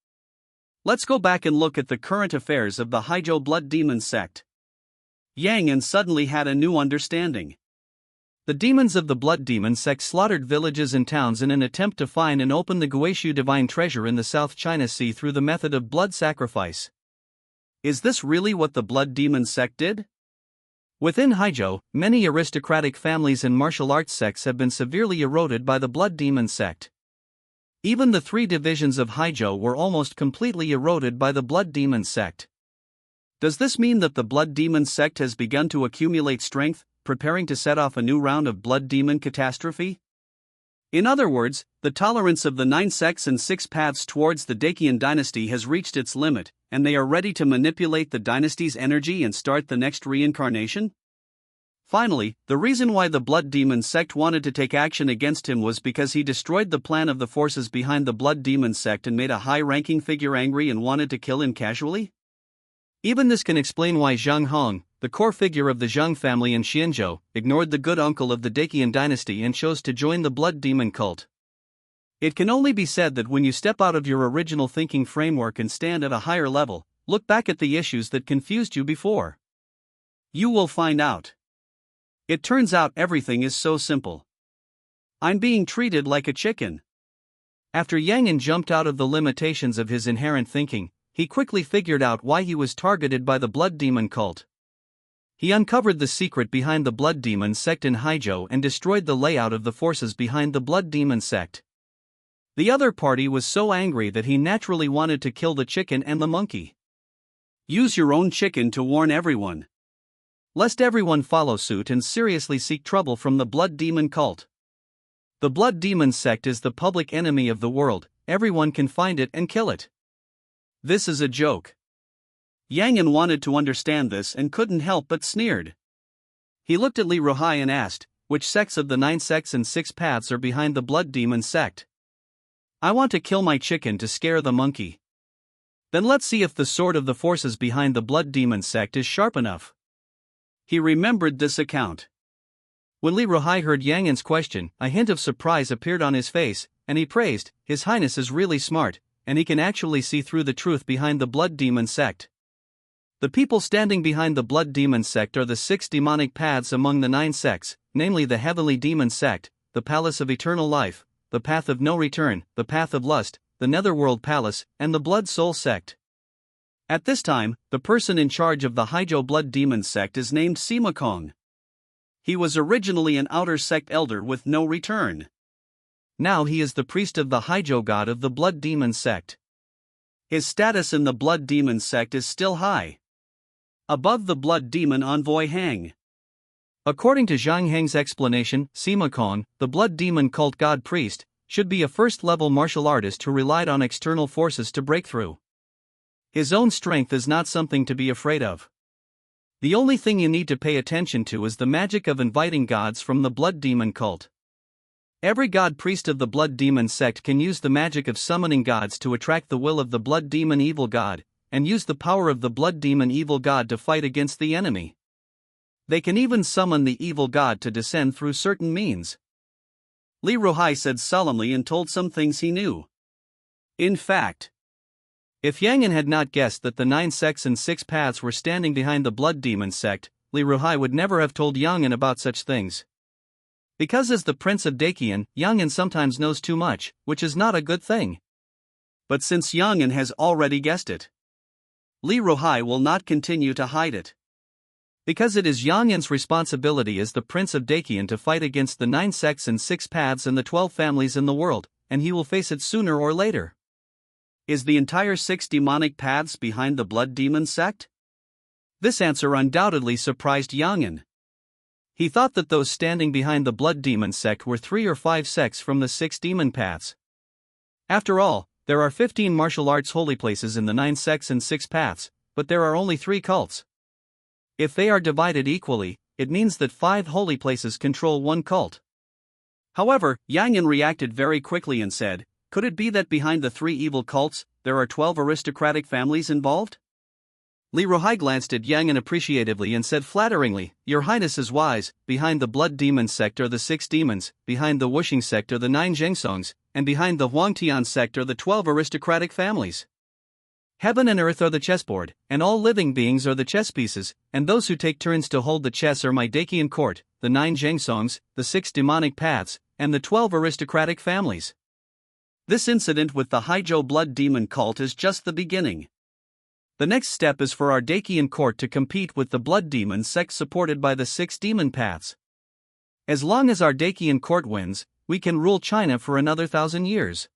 Let's go back and look at the current affairs of the Haizhou blood demon sect. Yangon suddenly had a new understanding. The demons of the blood demon sect slaughtered villages and towns in an attempt to find and open the Guishu divine treasure in the South China Sea through the method of blood sacrifice. Is this really what the blood demon sect did? Within Haizhou, many aristocratic families and martial arts sects have been severely eroded by the blood demon sect. Even the 3 divisions of Haizhou were almost completely eroded by the blood demon sect. Does this mean that the blood demon sect has begun to accumulate strength, preparing to set off a new round of blood demon catastrophe? In other words, the tolerance of the 9 sects and 6 paths towards the Dakian dynasty has reached its limit, and they are ready to manipulate the dynasty's energy and start the next reincarnation? Finally, the reason why the blood demon sect wanted to take action against him was because he destroyed the plan of the forces behind the blood demon sect and made a high-ranking figure angry and wanted to kill him casually? Even this can explain why Zhang Hong, the core figure of the Zhang family in Xianzhou, ignored the good uncle of the Dakian dynasty and chose to join the blood demon cult. It can only be said that when you step out of your original thinking framework and stand at a higher level, look back at the issues that confused you before. You will find out. It turns out everything is so simple. I'm being treated like a chicken. After Yangon jumped out of the limitations of his inherent thinking, he quickly figured out why he was targeted by the blood demon cult. He uncovered the secret behind the blood demon sect in Haizhou and destroyed the layout of the forces behind the blood demon sect. The other party was so angry that he naturally wanted to kill the chicken and the monkey. Use your own chicken to warn everyone. Lest everyone follow suit and seriously seek trouble from the blood demon cult. The blood demon sect is the public enemy of the world, everyone can find it and kill it. This is a joke. Yang An wanted to understand this and couldn't help but sneered. He looked at Li Ruhai and asked, which sects of the 9 sects and 6 paths are behind the blood demon sect? I want to kill my chicken to scare the monkey. Then let's see if the sword of the forces behind the blood demon sect is sharp enough. He remembered this account. When Li Ruhai heard Yang An's question, a hint of surprise appeared on his face, and he praised, His Highness is really smart, and he can actually see through the truth behind the blood demon sect. The people standing behind the blood demon sect are the 6 demonic paths among the 9 sects, namely the heavenly demon sect, the palace of eternal life, the path of no return, the path of lust, the netherworld palace, and the blood soul sect. At this time, the person in charge of the Haizhou blood demon sect is named Sima Kong. He was originally an outer sect elder with no return. Now he is the priest of the Haizhou god of the blood demon sect. His status in the blood demon sect is still high. Above the blood demon envoy Hang. According to Zhang Heng's explanation, Sima Kong, the blood demon cult god priest, should be a first-level martial artist who relied on external forces to break through. His own strength is not something to be afraid of. The only thing you need to pay attention to is the magic of inviting gods from the blood demon cult. Every god priest of the blood demon sect can use the magic of summoning gods to attract the will of the blood demon evil god, and use the power of the blood demon evil god to fight against the enemy. They can even summon the evil god to descend through certain means. Li Ruhai said solemnly and told some things he knew. In fact, if Yang An had not guessed that the 9 sects and 6 paths were standing behind the blood demon sect, Li Ruhai would never have told Yang An about such things. Because as the prince of Dakian, Yang An sometimes knows too much, which is not a good thing. But since Yang An has already guessed it, Li Ruhai will not continue to hide it. Because it is Yang An's responsibility as the prince of Dakian to fight against the 9 sects and 6 paths and the 12 families in the world, and he will face it sooner or later. Is the entire 6 demonic paths behind the blood demon sect? This answer undoubtedly surprised Yang An. He thought that those standing behind the blood demon sect were 3 or 5 sects from the 6 demon paths. After all, there are 15 martial arts holy places in the 9 sects and 6 paths, but there are only 3 cults. If they are divided equally, it means that 5 holy places control 1 cult. However, Yang An reacted very quickly and said, could it be that behind the 3 evil cults, there are 12 aristocratic families involved? Li Ruhai glanced at Yang An appreciatively and said flatteringly, Your Highness is wise, behind the blood demon sect are the 6 demons, behind the Wuxing sect are the 9 Zhengsongs, and behind the Huangtian sect are the 12 aristocratic families. Heaven and earth are the chessboard, and all living beings are the chess pieces, and those who take turns to hold the chess are my Dakian court, the 9 Zhengsongs, the 6 demonic paths, and the 12 aristocratic families. This incident with the Haizhou blood demon cult is just the beginning. The next step is for our Dakian court to compete with the blood demon sect supported by the 6 demon paths. As long as our Dakian court wins, we can rule China for another 1,000 years.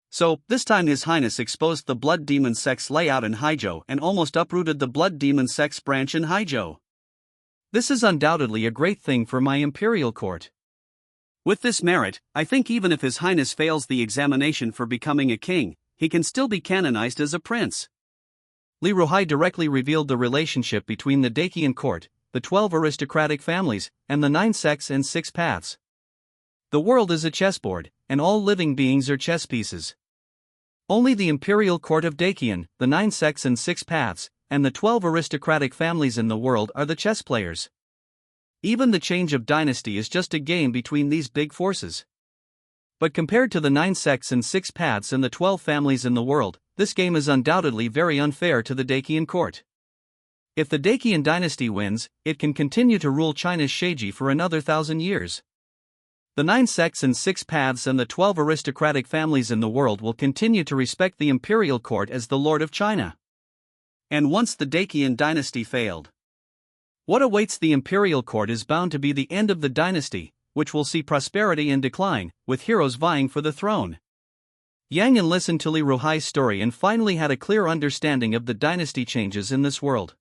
So, this time His Highness exposed the blood demon sect's layout in Haizhou and almost uprooted the blood demon sect's branch in Haizhou. This is undoubtedly a great thing for my imperial court. With this merit, I think even if His Highness fails the examination for becoming a king, he can still be canonized as a prince. Li Ruhai directly revealed the relationship between the Dakian court, the 12 aristocratic families, and the 9 sects and 6 paths. The world is a chessboard, and all living beings are chess pieces. Only the imperial court of Dakian, the 9 sects and 6 paths, and the 12 aristocratic families in the world are the chess players. Even the change of dynasty is just a game between these big forces. But compared to the 9 sects and 6 paths and the 12 families in the world, this game is undoubtedly very unfair to the Dakian court. If the Dakian dynasty wins, it can continue to rule China's Sheiji for another 1,000 years. The 9 sects and 6 paths and the 12 aristocratic families in the world will continue to respect the imperial court as the Lord of China. And once the Dakian dynasty failed, what awaits the imperial court is bound to be the end of the dynasty, which will see prosperity and decline, with heroes vying for the throne. Yang An listened to Li Ruhai's story and finally had a clear understanding of the dynasty changes in this world.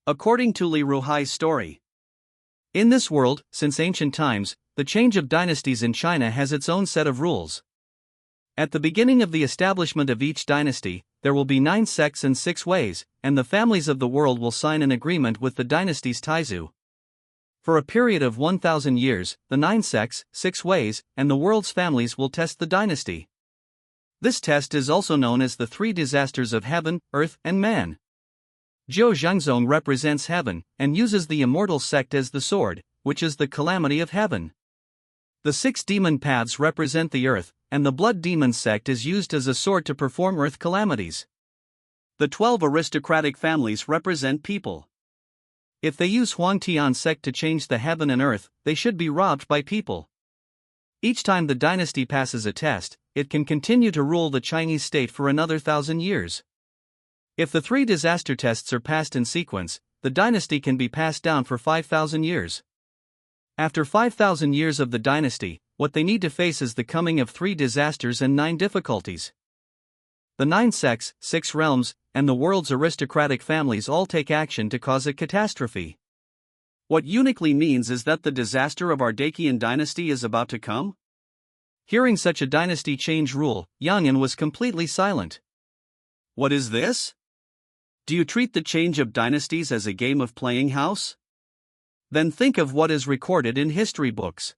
According to Li Ruhai's story, in this world, since ancient times, the change of dynasties in China has its own set of rules. At the beginning of the establishment of each dynasty, there will be 9 sects and 6 ways, and the families of the world will sign an agreement with the dynasties Taizu. For a period of 1,000 years, the 9 sects, 6 ways, and the world's families will test the dynasty. This test is also known as the 3 disasters of heaven, earth, and man. Jiu Zhangzong represents heaven, and uses the immortal sect as the sword, which is the calamity of heaven. The 6 demon paths represent the earth, and the blood demon sect is used as a sword to perform earth calamities. The 12 aristocratic families represent people. If they use Huangtian sect to change the heaven and earth, they should be robbed by people. Each time the dynasty passes a test, it can continue to rule the Chinese state for another 1,000 years. If the 3 disaster tests are passed in sequence, the dynasty can be passed down for 5,000 years. After 5,000 years of the dynasty, what they need to face is the coming of 3 disasters and 9 difficulties. The 9 sects, 6 realms, and the world's aristocratic families all take action to cause a catastrophe. What uniquely means is that the disaster of our Dacian dynasty is about to come? Hearing such a dynasty change rule, Yang An was completely silent. What is this? Do you treat the change of dynasties as a game of playing house? Then think of what is recorded in history books.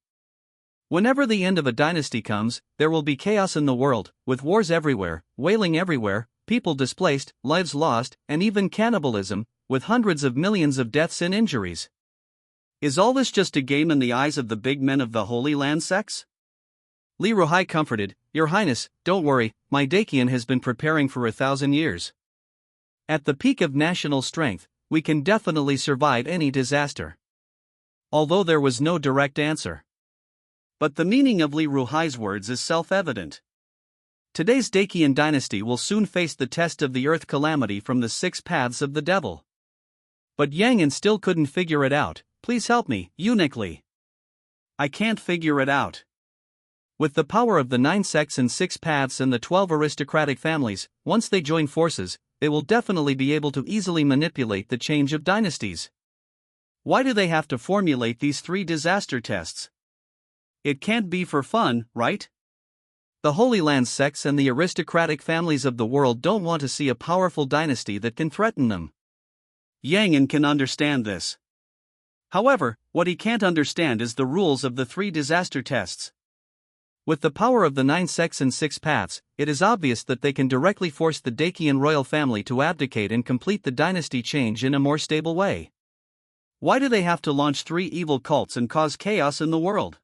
Whenever the end of a dynasty comes, there will be chaos in the world, with wars everywhere, wailing everywhere, people displaced, lives lost, and even cannibalism, with hundreds of millions of deaths and injuries. Is all this just a game in the eyes of the big men of the Holy Land sects? Li Ruhai comforted, Your Highness, don't worry, my Dacian has been preparing for 1,000 years. At the peak of national strength, we can definitely survive any disaster. Although there was no direct answer. But the meaning of Li Ruhai's words is self-evident. Today's Dacian dynasty will soon face the test of the earth calamity from the 6 paths of the devil. But Yang An still couldn't figure it out. Please help me, uniquely. I can't figure it out. With the power of the 9 sects and 6 paths and the 12 aristocratic families, once they join forces, they will definitely be able to easily manipulate the change of dynasties. Why do they have to formulate these 3 disaster tests? It can't be for fun, right? The Holy Land sects and the aristocratic families of the world don't want to see a powerful dynasty that can threaten them. Yang An can understand this. However, what he can't understand is the rules of the 3 disaster tests. With the power of the 9 sects and 6 paths, it is obvious that they can directly force the Dacian royal family to abdicate and complete the dynasty change in a more stable way. Why do they have to launch 3 evil cults and cause chaos in the world?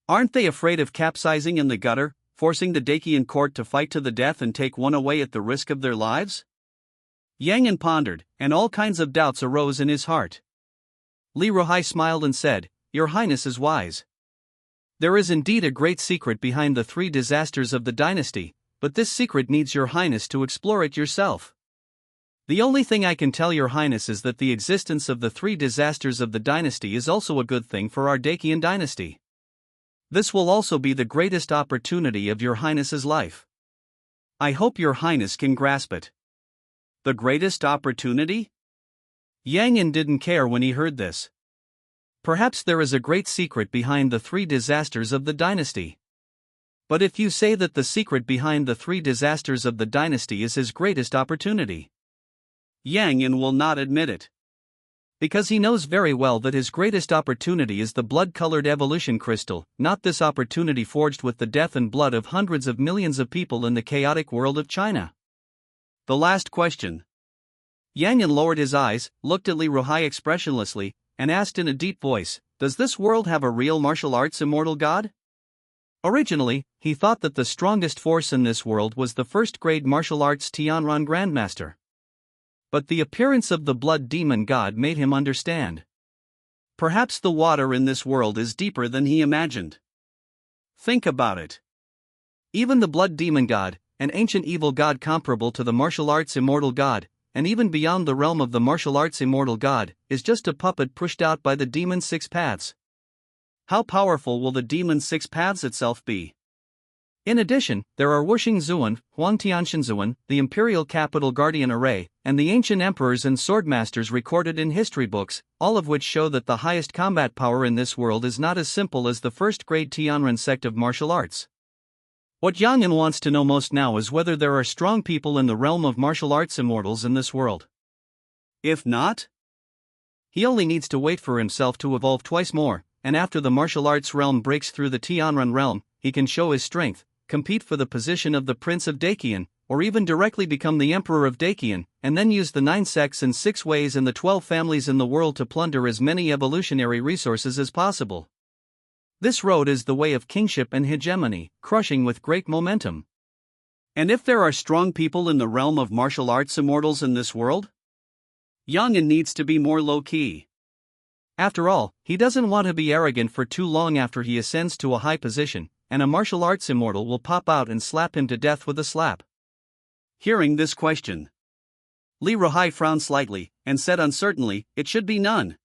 Aren't they afraid of capsizing in the gutter, forcing the Dacian court to fight to the death and take one away at the risk of their lives? Yang An pondered, and all kinds of doubts arose in his heart. Li Ruhai smiled and said, Your Highness is wise. There is indeed a great secret behind the 3 disasters of the dynasty, but this secret needs Your Highness to explore it yourself. The only thing I can tell Your Highness is that the existence of the 3 disasters of the dynasty is also a good thing for our Dacian dynasty. This will also be the greatest opportunity of Your Highness's life. I hope Your Highness can grasp it. The greatest opportunity? Yang An didn't care when he heard this. Perhaps there is a great secret behind the 3 disasters of the dynasty. But if you say that the secret behind the 3 disasters of the dynasty is his greatest opportunity, Yang An will not admit it. Because he knows very well that his greatest opportunity is the blood-colored evolution crystal, not this opportunity forged with the death and blood of hundreds of millions of people in the chaotic world of China. The last question. Yang An lowered his eyes, looked at Li Ruhai expressionlessly, and asked in a deep voice, Does this world have a real martial arts immortal god? Originally, he thought that the strongest force in this world was the first-grade martial arts Tianran Grandmaster. But the appearance of the blood demon god made him understand. Perhaps the water in this world is deeper than he imagined. Think about it. Even the blood demon god, an ancient evil god comparable to the martial arts immortal god, and even beyond the realm of the martial arts immortal god, is just a puppet pushed out by the demon 6 paths. How powerful will the demon 6 paths itself be? In addition, there are Wuxing Zuan, Huangtianshan Zuan, the imperial capital guardian array, and the ancient emperors and swordmasters recorded in history books, all of which show that the highest combat power in this world is not as simple as the first-grade Tianran sect of martial arts. What Yang An wants to know most now is whether there are strong people in the realm of martial arts immortals in this world. If not, he only needs to wait for himself to evolve twice more, and after the martial arts realm breaks through the Tianran realm, he can show his strength, compete for the position of the Prince of Dakian, or even directly become the Emperor of Dakian, and then use the 9 sects and 6 ways and the 12 families in the world to plunder as many evolutionary resources as possible. This road is the way of kingship and hegemony, crushing with great momentum. And if there are strong people in the realm of martial arts immortals in this world, Yang An needs to be more low-key. After all, he doesn't want to be arrogant for too long after he ascends to a high position, and a martial arts immortal will pop out and slap him to death with a slap. Hearing this question, Li Ruhai frowned slightly, and said uncertainly, "It should be none.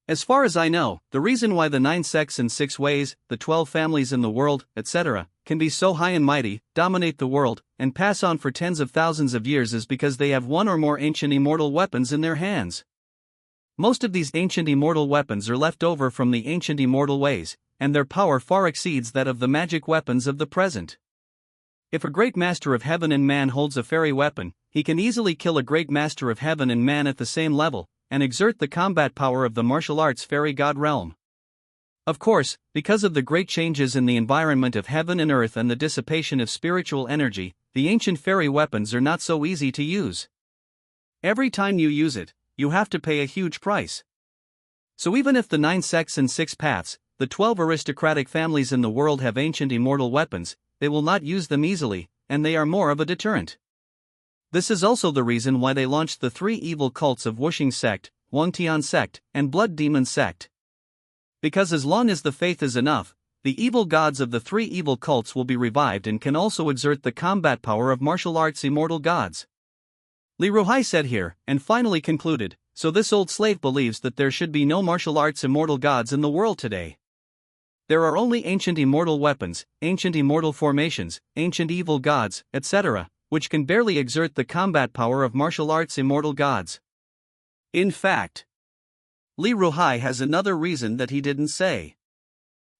As far as I know, the reason why the 9 sects and 6 ways, the 12 families in the world, etc., can be so high and mighty, dominate the world, and pass on for tens of thousands of years is because they have one or more ancient immortal weapons in their hands. Most of these ancient immortal weapons are left over from the ancient immortal ways, and their power far exceeds that of the magic weapons of the present. If a great master of heaven and man holds a fairy weapon, he can easily kill a great master of heaven and man at the same level, and exert the combat power of the martial arts fairy god realm. Of course, because of the great changes in the environment of heaven and earth and the dissipation of spiritual energy, the ancient fairy weapons are not so easy to use. Every time you use it, you have to pay a huge price. So even if the 9 sects and 6 paths, the 12 aristocratic families in the world have ancient immortal weapons, they will not use them easily, and they are more of a deterrent. This is also the reason why they launched the 3 evil cults of Wuxing sect, Wangtian sect, and Blood Demon sect. Because as long as the faith is enough, the evil gods of the 3 evil cults will be revived and can also exert the combat power of martial arts immortal gods. Li Ruhai said here, and finally concluded, so this old slave believes that there should be no martial arts immortal gods in the world today. There are only ancient immortal weapons, ancient immortal formations, ancient evil gods, etc., which can barely exert the combat power of martial arts immortal gods. In fact, Li Ruhai has another reason that he didn't say.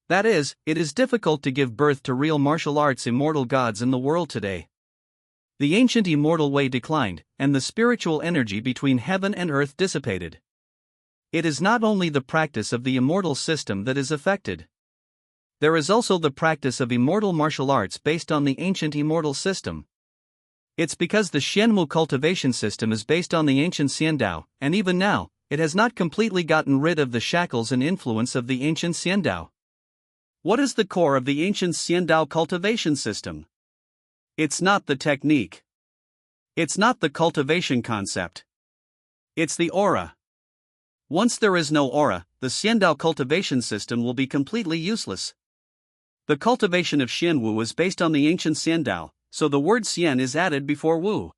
That is, it is difficult to give birth to real martial arts immortal gods in the world today. The ancient immortal way declined, and the spiritual energy between heaven and earth dissipated. It is not only the practice of the immortal system that is affected. There is also the practice of immortal martial arts based on the ancient immortal system. It's because the Xianwu cultivation system is based on the ancient Xiandao, and even now, it has not completely gotten rid of the shackles and influence of the ancient Xiandao. What is the core of the ancient Xiandao cultivation system? It's not the technique. It's not the cultivation concept. It's the aura. Once there is no aura, the Xiandao cultivation system will be completely useless. The cultivation of Xianwu is based on the ancient Xiandao, so the word Xian is added before Wu.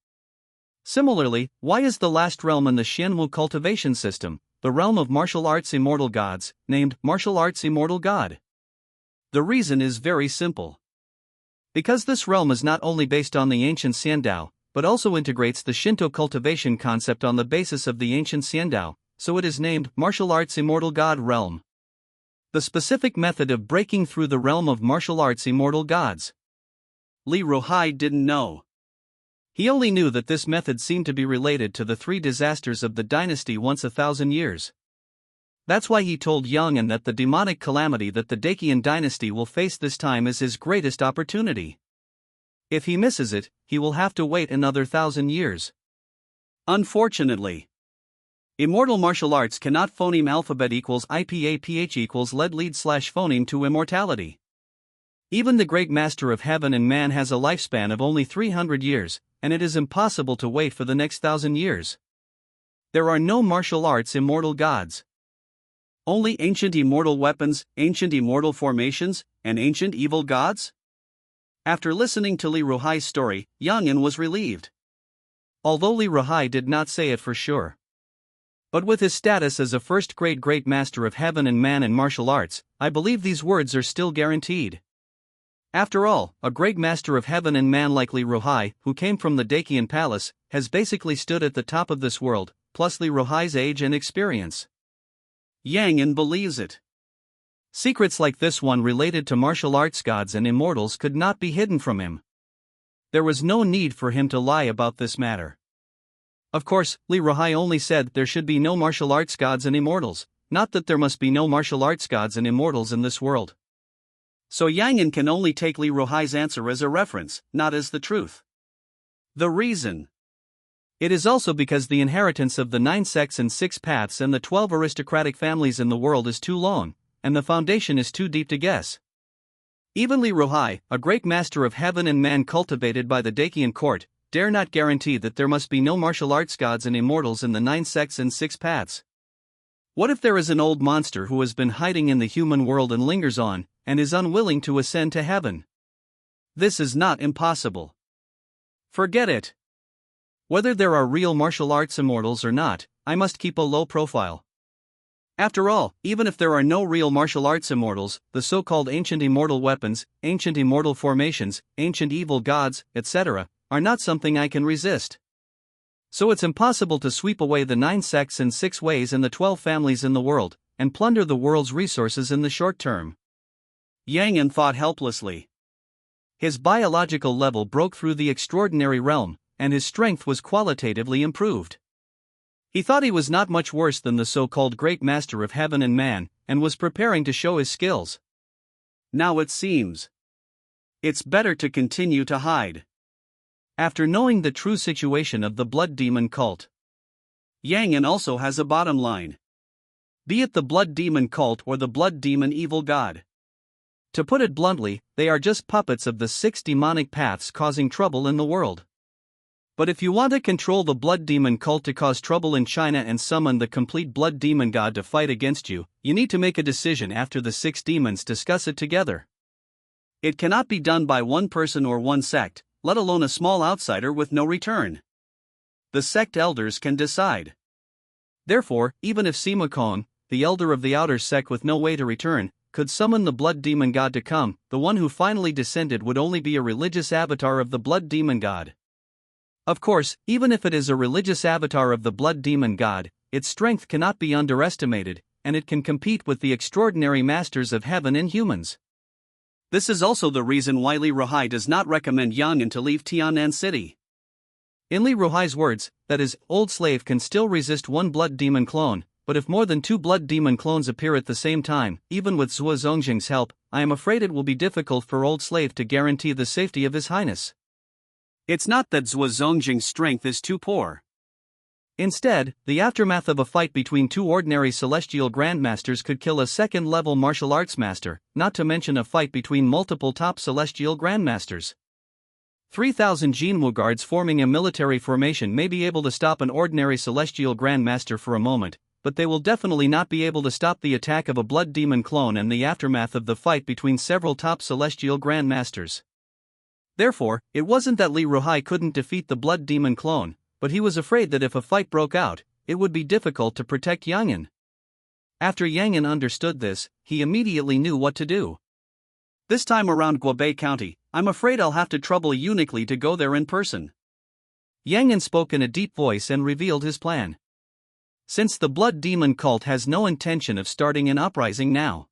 Similarly, why is the last realm in the Xianwu cultivation system, the realm of martial arts immortal gods, named Martial Arts Immortal God? The reason is very simple. Because this realm is not only based on the ancient Xiandao, but also integrates the Shinto cultivation concept on the basis of the ancient Xiandao, so it is named Martial Arts Immortal God Realm. The specific method of breaking through the realm of martial arts immortal gods. Li Ruhai didn't know. He only knew that this method seemed to be related to the 3 disasters of the dynasty once 1,000 years. That's why he told Yang An that the demonic calamity that the Dakian dynasty will face this time is his greatest opportunity. If he misses it, he will have to wait another 1,000 years. Unfortunately, immortal martial arts cannot phoneme alphabet equals IPAPH equals lead phoneme to immortality. Even the great master of heaven and man has a lifespan of only 300 years, and it is impossible to wait for the next 1,000 years. There are no martial arts immortal gods. Only ancient immortal weapons, ancient immortal formations, and ancient evil gods? After listening to Li Ruhai's story, Yang An was relieved. Although Li Ruhai did not say it for sure. But with his status as a first-grade great master of heaven and man in martial arts, I believe these words are still guaranteed. After all, a great master of heaven and man like Li Ruhai, who came from the Dakian palace, has basically stood at the top of this world, plus Li Ruhai's age and experience. Yang An believes it. Secrets like this one related to martial arts gods and immortals could not be hidden from him. There was no need for him to lie about this matter. Of course, Li Ruhai only said there should be no martial arts gods and immortals, not that there must be no martial arts gods and immortals in this world. So Yang An can only take Li Ruhai's answer as a reference, not as the truth. The reason. It is also because the inheritance of the 9 sects and 6 paths and the 12 aristocratic families in the world is too long, and the foundation is too deep to guess. Even Li Ruhai, a great master of heaven and man cultivated by the Dacian court, dare not guarantee that there must be no martial arts gods and immortals in the 9 sects and 6 paths. What if there is an old monster who has been hiding in the human world and lingers on, and is unwilling to ascend to heaven? This is not impossible. Forget it. Whether there are real martial arts immortals or not, I must keep a low profile. After all, even if there are no real martial arts immortals, the so-called ancient immortal weapons, ancient immortal formations, ancient evil gods, etc., are not something I can resist. So it's impossible to sweep away the 9 sects and 6 ways and the 12 families in the world, and plunder the world's resources in the short term. Yang An thought helplessly. His biological level broke through the extraordinary realm, and his strength was qualitatively improved. He thought he was not much worse than the so-called great master of heaven and man, and was preparing to show his skills. Now it seems it's better to continue to hide. After knowing the true situation of the blood demon cult, Yang An also has a bottom line. Be it the blood demon cult or the blood demon evil god. To put it bluntly, they are just puppets of the 6 demonic paths causing trouble in the world. But if you want to control the blood demon cult to cause trouble in China and summon the complete blood demon god to fight against you, you need to make a decision after the 6 demons discuss it together. It cannot be done by one person or one sect, let alone a small outsider with no return. The sect elders can decide. Therefore, even if Sima Kong, the elder of the outer sect with no way to return, could summon the blood demon god to come, the one who finally descended would only be a religious avatar of the blood demon god. Of course, even if it is a religious avatar of the blood demon god, its strength cannot be underestimated, and it can compete with the extraordinary masters of heaven and humans. This is also the reason why Li Ruhai does not recommend Yang An to leave Tianan City. In Li Ruhai's words, that his old slave can still resist one blood demon clone, but if more than 2 blood demon clones appear at the same time, even with Zhuo Zongjing's help, I am afraid it will be difficult for old slave to guarantee the safety of his highness. It's not that Zhuo Zongjing's strength is too poor. Instead, the aftermath of a fight between 2 ordinary celestial grandmasters could kill a second-level martial arts master, not to mention a fight between multiple top celestial grandmasters. 3,000 Jinwu guards forming a military formation may be able to stop an ordinary celestial grandmaster for a moment, but they will definitely not be able to stop the attack of a blood demon clone and the aftermath of the fight between several top celestial grandmasters. Therefore, it wasn't that Li Ruhai couldn't defeat the blood demon clone, but he was afraid that if a fight broke out, it would be difficult to protect Yang An. After Yang An understood this, he immediately knew what to do. This time around Guobei County, I'm afraid I'll have to trouble Unique Li to go there in person. Yang An spoke in a deep voice and revealed his plan. Since the blood demon cult has no intention of starting an uprising now,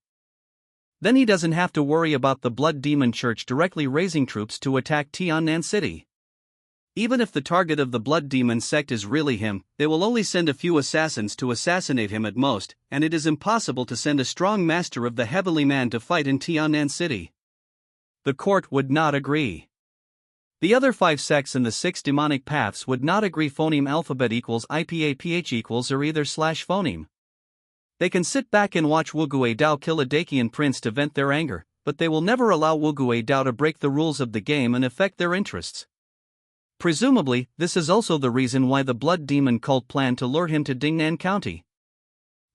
then he doesn't have to worry about the blood demon church directly raising troops to attack Tianan City. Even if the target of the blood demon sect is really him, they will only send a few assassins to assassinate him at most, and it is impossible to send a strong master of the heavenly man to fight in Tianan City. The court would not agree. The other 5 sects in the 6 demonic paths would not agree. Phoneme alphabet equals IPAPH equals or either / phoneme. They can sit back and watch Wu Guidao kill a Dacian prince to vent their anger, but they will never allow Wu Guidao to break the rules of the game and affect their interests. Presumably, this is also the reason why the blood demon cult planned to lure him to Dingnan County.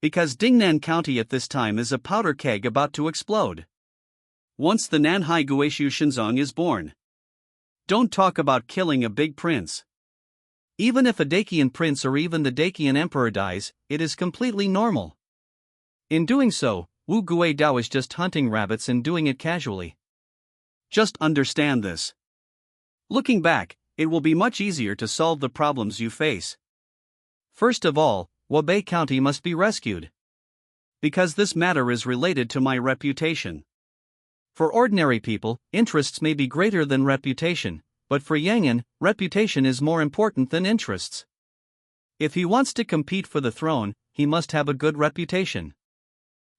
Because Dingnan County at this time is a powder keg about to explode. Once the Nanhai Guishu Shinzong is born. Don't talk about killing a big prince. Even if a Dacian prince or even the Dacian emperor dies, it is completely normal. In doing so, Wu Guidao is just hunting rabbits and doing it casually. Just understand this. Looking back, it will be much easier to solve the problems you face. First of all, Guobei County must be rescued. Because this matter is related to my reputation. For ordinary people, interests may be greater than reputation, but for Yang An, reputation is more important than interests. If he wants to compete for the throne, he must have a good reputation.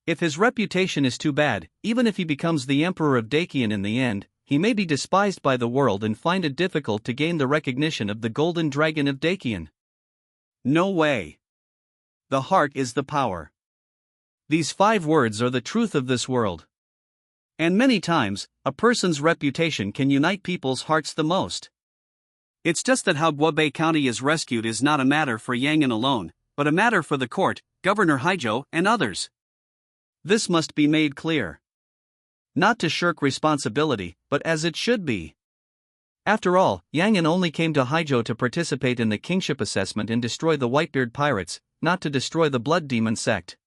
If his reputation is too bad, even if he becomes the emperor of Dakian in the end, he may be despised by the world and find it difficult to gain the recognition of the golden dragon of Dakian. No way. The heart is the power. These 5 words are the truth of this world. And many times, a person's reputation can unite people's hearts the most. It's just that how Guobei County is rescued is not a matter for Yang An alone, but a matter for the court, Governor Haijo, and others. This must be made clear. Not to shirk responsibility, but as it should be. After all, Yang An only came to Haijo to participate in the kingship assessment and destroy the Whitebeard pirates, not to destroy the Blood Demon sect.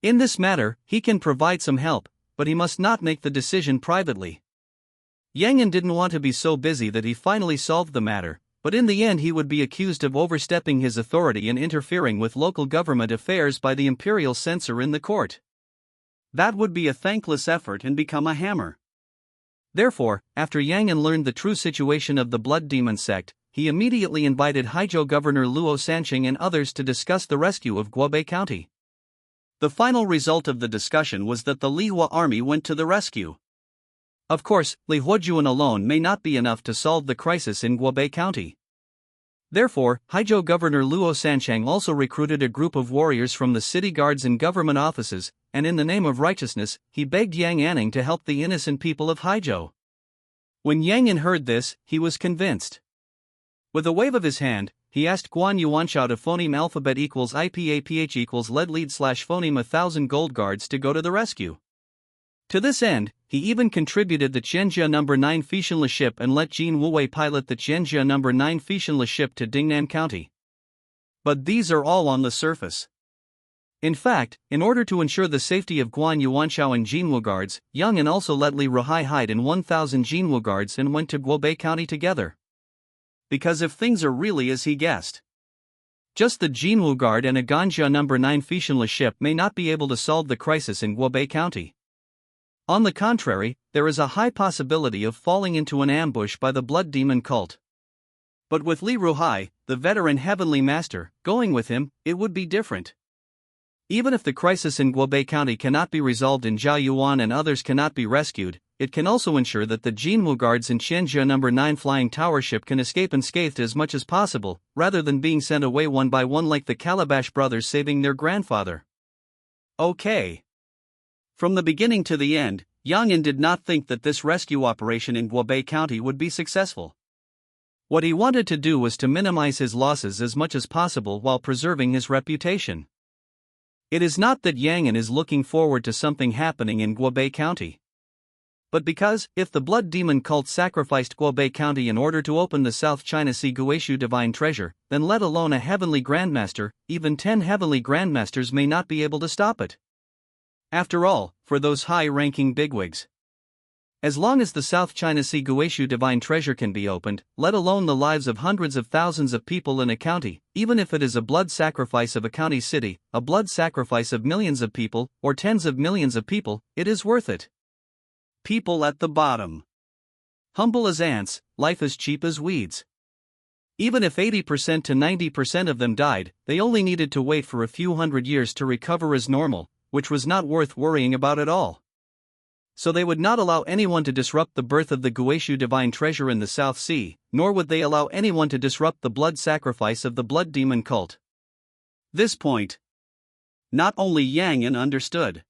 In this matter, he can provide some help, but he must not make the decision privately. Yang An didn't want to be so busy that he finally solved the matter, but in the end he would be accused of overstepping his authority and interfering with local government affairs by the imperial censor in the court. That would be a thankless effort and become a hammer. Therefore, after Yang An learned the true situation of the Blood Demon sect, he immediately invited Haijo Governor Luo Sanqing and others to discuss the rescue of Guobei County. The final result of the discussion was that the Lihua army went to the rescue. Of course, Li Huojuan alone may not be enough to solve the crisis in Guobei County. Therefore, Haijo Governor Luo Sanqing also recruited a group of warriors from the city guards and government offices, and in the name of righteousness, he begged Yang Anning to help the innocent people of Haijo. When Yang An heard this, he was convinced. With a wave of his hand, he asked Guan Yuanshao to phoneme alphabet equals IPAPH equals lead lead slash phoneme 1,000 gold guards to go to the rescue. To this end, he even contributed the Qianjia No. 9 Fishanla ship and let Jin Wuwei pilot the Qianjia No. 9 Fishanla ship to Dingnan County. But these are all on the surface. In fact, in order to ensure the safety of Guan Yuanshao and Jinwu guards, Yang An also let Li Ruhai hide in 1,000 Jinwu guards and went to Guobei County together. Because if things are really as he guessed, just the Jinwu guard and a Ganjia No. 9 Fishanla ship may not be able to solve the crisis in Guobei County. On the contrary, there is a high possibility of falling into an ambush by the Blood Demon cult. But with Li Ruhai, the veteran Heavenly Master, going with him, it would be different. Even if the crisis in Guobei County cannot be resolved and Zhao Yuan and others cannot be rescued, it can also ensure that the Jinwu guards in Qianjia No. 9 flying tower ship can escape unscathed as much as possible, rather than being sent away one by one like the Calabash brothers saving their grandfather. Okay. From the beginning to the end, Yang An did not think that this rescue operation in Guobei County would be successful. What he wanted to do was to minimize his losses as much as possible while preserving his reputation. It is not that Yang An is looking forward to something happening in Guobei County, but because, if the Blood Demon cult sacrificed Guobei County in order to open the South China Sea Guishu divine treasure, then let alone a heavenly grandmaster, even 10 heavenly grandmasters may not be able to stop it. After all, for those high-ranking bigwigs, as long as the South China Sea Guishu divine treasure can be opened, let alone the lives of hundreds of thousands of people in a county, even if it is a blood sacrifice of a county city, a blood sacrifice of millions of people, or tens of millions of people, it is worth it. People at the bottom. Humble as ants, life as cheap as weeds. Even if 80% to 90% of them died, they only needed to wait for a few hundred years to recover as normal, which was not worth worrying about at all. So they would not allow anyone to disrupt the birth of the Guishu divine treasure in the South Sea, nor would they allow anyone to disrupt the blood sacrifice of the Blood Demon cult. This point, not only Yang An understood.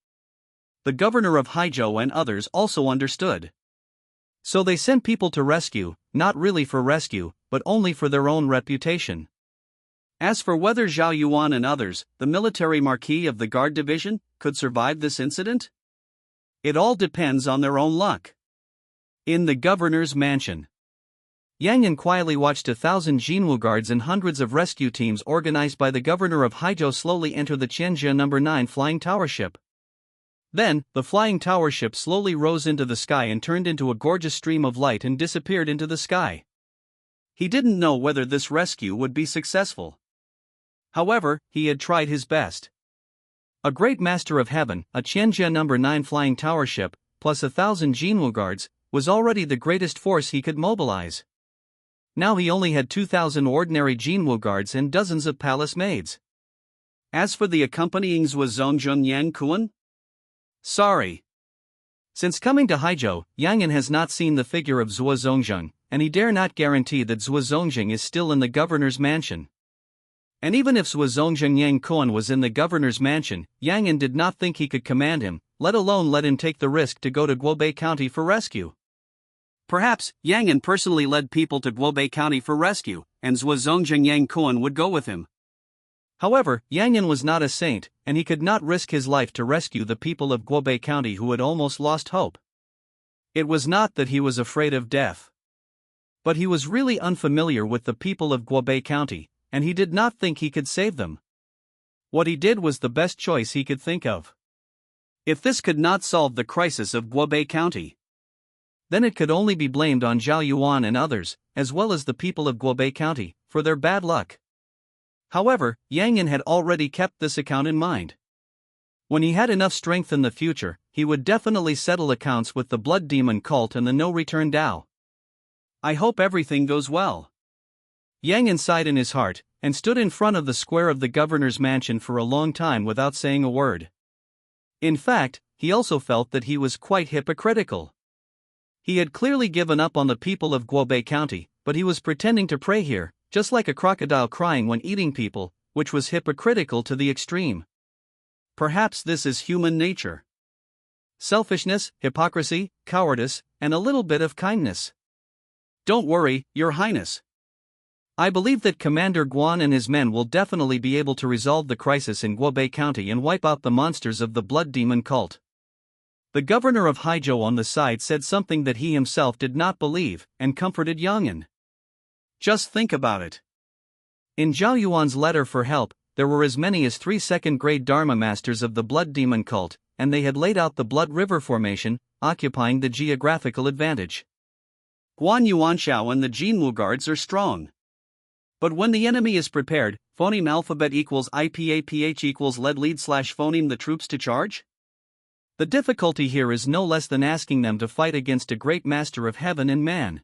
The governor of Haijo and others also understood. So they sent people to rescue, not really for rescue, but only for their own reputation. As for whether Zhao Yuan and others, the military marquis of the Guard Division, could survive this incident, it all depends on their own luck. In the governor's mansion, Yang An quietly watched 1,000 Jinwu guards and hundreds of rescue teams organized by the governor of Haijo slowly enter the Qianjia No. 9 flying tower ship. Then, the flying tower ship slowly rose into the sky and turned into a gorgeous stream of light and disappeared into the sky. He didn't know whether this rescue would be successful. However, he had tried his best. A great master of heaven, a Qianjia number 9 flying tower ship, plus 1,000 Jinwu guards, was already the greatest force he could mobilize. Now he only had 2,000 ordinary Jinwu guards and dozens of palace maids. As for the accompanying Zhuozhongjun Yang Kuan? Sorry. Since coming to Haizhou, Yang An has not seen the figure of Zhuozhongjun, and he dare not guarantee that Zhuozhongjun is still in the governor's mansion. And even if Zhuozhongjun Yang Kuan was in the governor's mansion, Yang An did not think he could command him, let alone let him take the risk to go to Guobei County for rescue. Perhaps, Yang An personally led people to Guobei County for rescue, and Zhuozhongjun Yang Kuan would go with him. However, Yang An was not a saint, and he could not risk his life to rescue the people of Guobei County who had almost lost hope. It was not that he was afraid of death. But he was really unfamiliar with the people of Guobei County, and he did not think he could save them. What he did was the best choice he could think of. If this could not solve the crisis of Guobei County, then it could only be blamed on Zhao Yuan and others, as well as the people of Guobei County, for their bad luck. However, Yang An had already kept this account in mind. When he had enough strength in the future, he would definitely settle accounts with the Blood Demon cult and the No-Return Dao. I hope everything goes well. Yang An sighed in his heart, and stood in front of the square of the governor's mansion for a long time without saying a word. In fact, he also felt that he was quite hypocritical. He had clearly given up on the people of Guobei County, but he was pretending to pray here, just like a crocodile crying when eating people, which was hypocritical to the extreme. Perhaps this is human nature. Selfishness, hypocrisy, cowardice, and a little bit of kindness. Don't worry, Your Highness. I believe that Commander Guan and his men will definitely be able to resolve the crisis in Guobei County and wipe out the monsters of the Blood Demon cult. The governor of Haizhou on the side said something that he himself did not believe, and comforted Yang An. Just think about it. In Zhao Yuan's letter for help, there were as many as 3 second-grade Dharma masters of the Blood Demon cult, and they had laid out the Blood River Formation, occupying the geographical advantage. Guan Yuanshao and the Jinwu guards are strong. But when the enemy is prepared, phoneme alphabet equals IPAPH equals lead / phoneme the troops to charge? The difficulty here is no less than asking them to fight against a great master of heaven and man.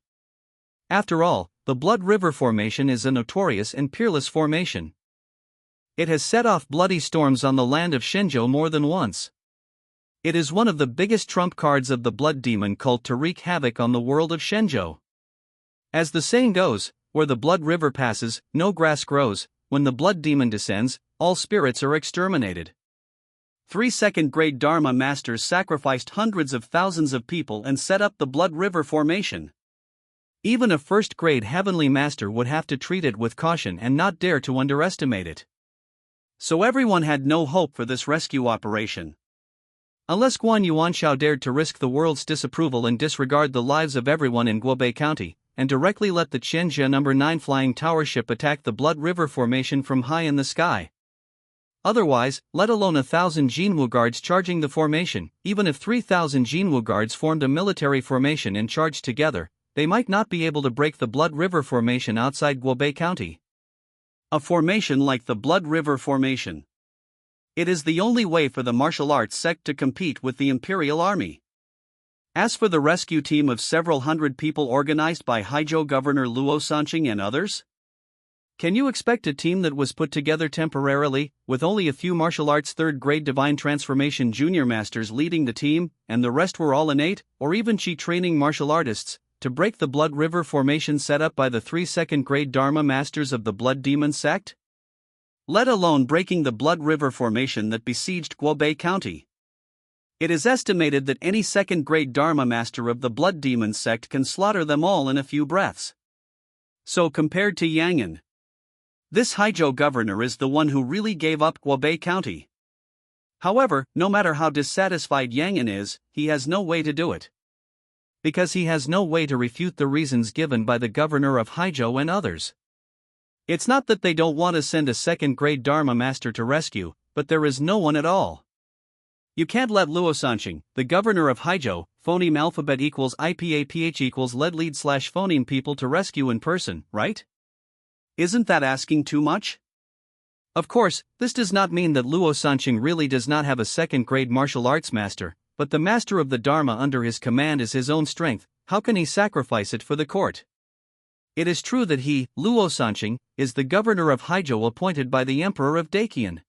After all, the Blood River Formation is a notorious and peerless formation. It has set off bloody storms on the land of Shenzhou more than once. It is one of the biggest trump cards of the Blood Demon cult to wreak havoc on the world of Shenzhou. As the saying goes, where the Blood River passes, no grass grows. When the Blood Demon descends, all spirits are exterminated. 3 second-grade Dharma masters sacrificed hundreds of thousands of people and set up the Blood River Formation. Even a first-grade heavenly master would have to treat it with caution and not dare to underestimate it. So everyone had no hope for this rescue operation. Unless Guan Yuanshao dared to risk the world's disapproval and disregard the lives of everyone in Guobei County, and directly let the Qianjia number 9 flying tower ship attack the Blood River Formation from high in the sky. Otherwise, let alone 1,000 Jinwu guards charging the formation, even if 3,000 Jinwu guards formed a military formation and charged together, they might not be able to break the Blood River Formation outside Guobei County. A formation like the Blood River Formation. It is the only way for the martial arts sect to compete with the Imperial Army. As for the rescue team of several hundred people organized by Haizhou Governor Luo Sanqing and others? Can you expect a team that was put together temporarily, with only a few martial arts third-grade Divine Transformation junior masters leading the team, and the rest were all innate, or even Chi training martial artists, to break the Blood River Formation set up by the 3 second-grade Dharma masters of the Blood Demon sect? Let alone breaking the Blood River Formation that besieged Guobei County. It is estimated that any second-grade Dharma master of the Blood Demon sect can slaughter them all in a few breaths. So compared to Yang An, this Haizhou governor is the one who really gave up Guobei County. However, no matter how dissatisfied Yang An is, he has no way to do it. Because he has no way to refute the reasons given by the governor of Haizhou and others. It's not that they don't want to send a second-grade Dharma master to rescue, but there is no one at all. You can't let Luo Sanqing, the governor of Haizhou, phoneme alphabet equals IPAPH equals lead / phoneme people to rescue in person, right? Isn't that asking too much? Of course, this does not mean that Luo Sanqing really does not have a second-grade martial arts master, but the master of the Dharma under his command is his own strength. How can he sacrifice it for the court? It is true that he, Luo Sanqing, is the governor of Haizhou appointed by the emperor of Daqian.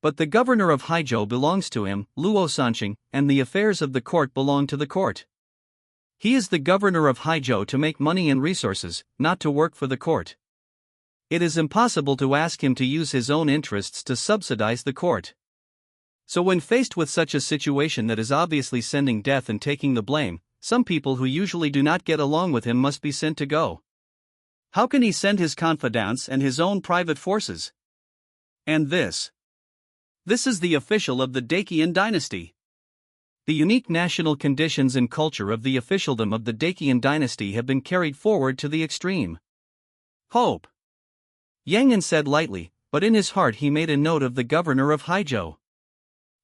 But the governor of Haizhou belongs to him, Luo Sanqing, and the affairs of the court belong to the court. He is the governor of Haizhou to make money and resources, not to work for the court. It is impossible to ask him to use his own interests to subsidize the court. So when faced with such a situation that is obviously sending death and taking the blame, some people who usually do not get along with him must be sent to go. How can he send his confidants and his own private forces? And this is the official of the Daqian dynasty. The unique national conditions and culture of the officialdom of the Daqian dynasty have been carried forward to the extreme. Hope. Yang An said lightly, but in his heart he made a note of the governor of Haizhou.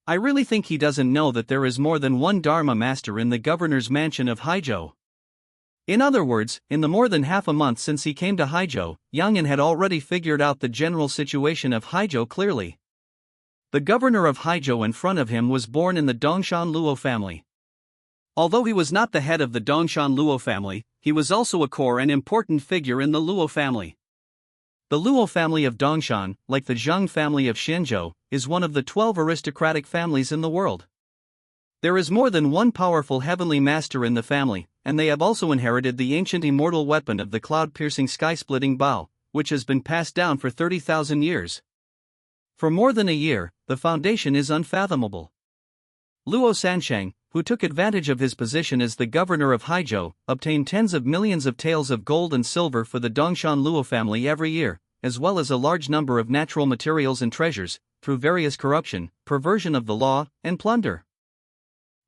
I really think he doesn't know that there is more than one Dharma master in the governor's mansion of Haizhou. In other words, in the more than half a month since he came to Haizhou, Yang An had already figured out the general situation of Haizhou clearly. The governor of Haizhou in front of him was born in the Dongshan Luo family. Although he was not the head of the Dongshan Luo family, he was also a core and important figure in the Luo family. The Luo family of Dongshan, like the Zheng family of Shenzhou, is one of the 12 aristocratic families in the world. There is more than one powerful heavenly master in the family, and they have also inherited the ancient immortal weapon of the cloud-piercing sky-splitting bow, which has been passed down for 30,000 years. For more than a year, the foundation is unfathomable. Luo Sansheng, who took advantage of his position as the governor of Haizhou, obtained tens of millions of taels of gold and silver for the Dongshan Luo family every year, as well as a large number of natural materials and treasures, through various corruption, perversion of the law, and plunder.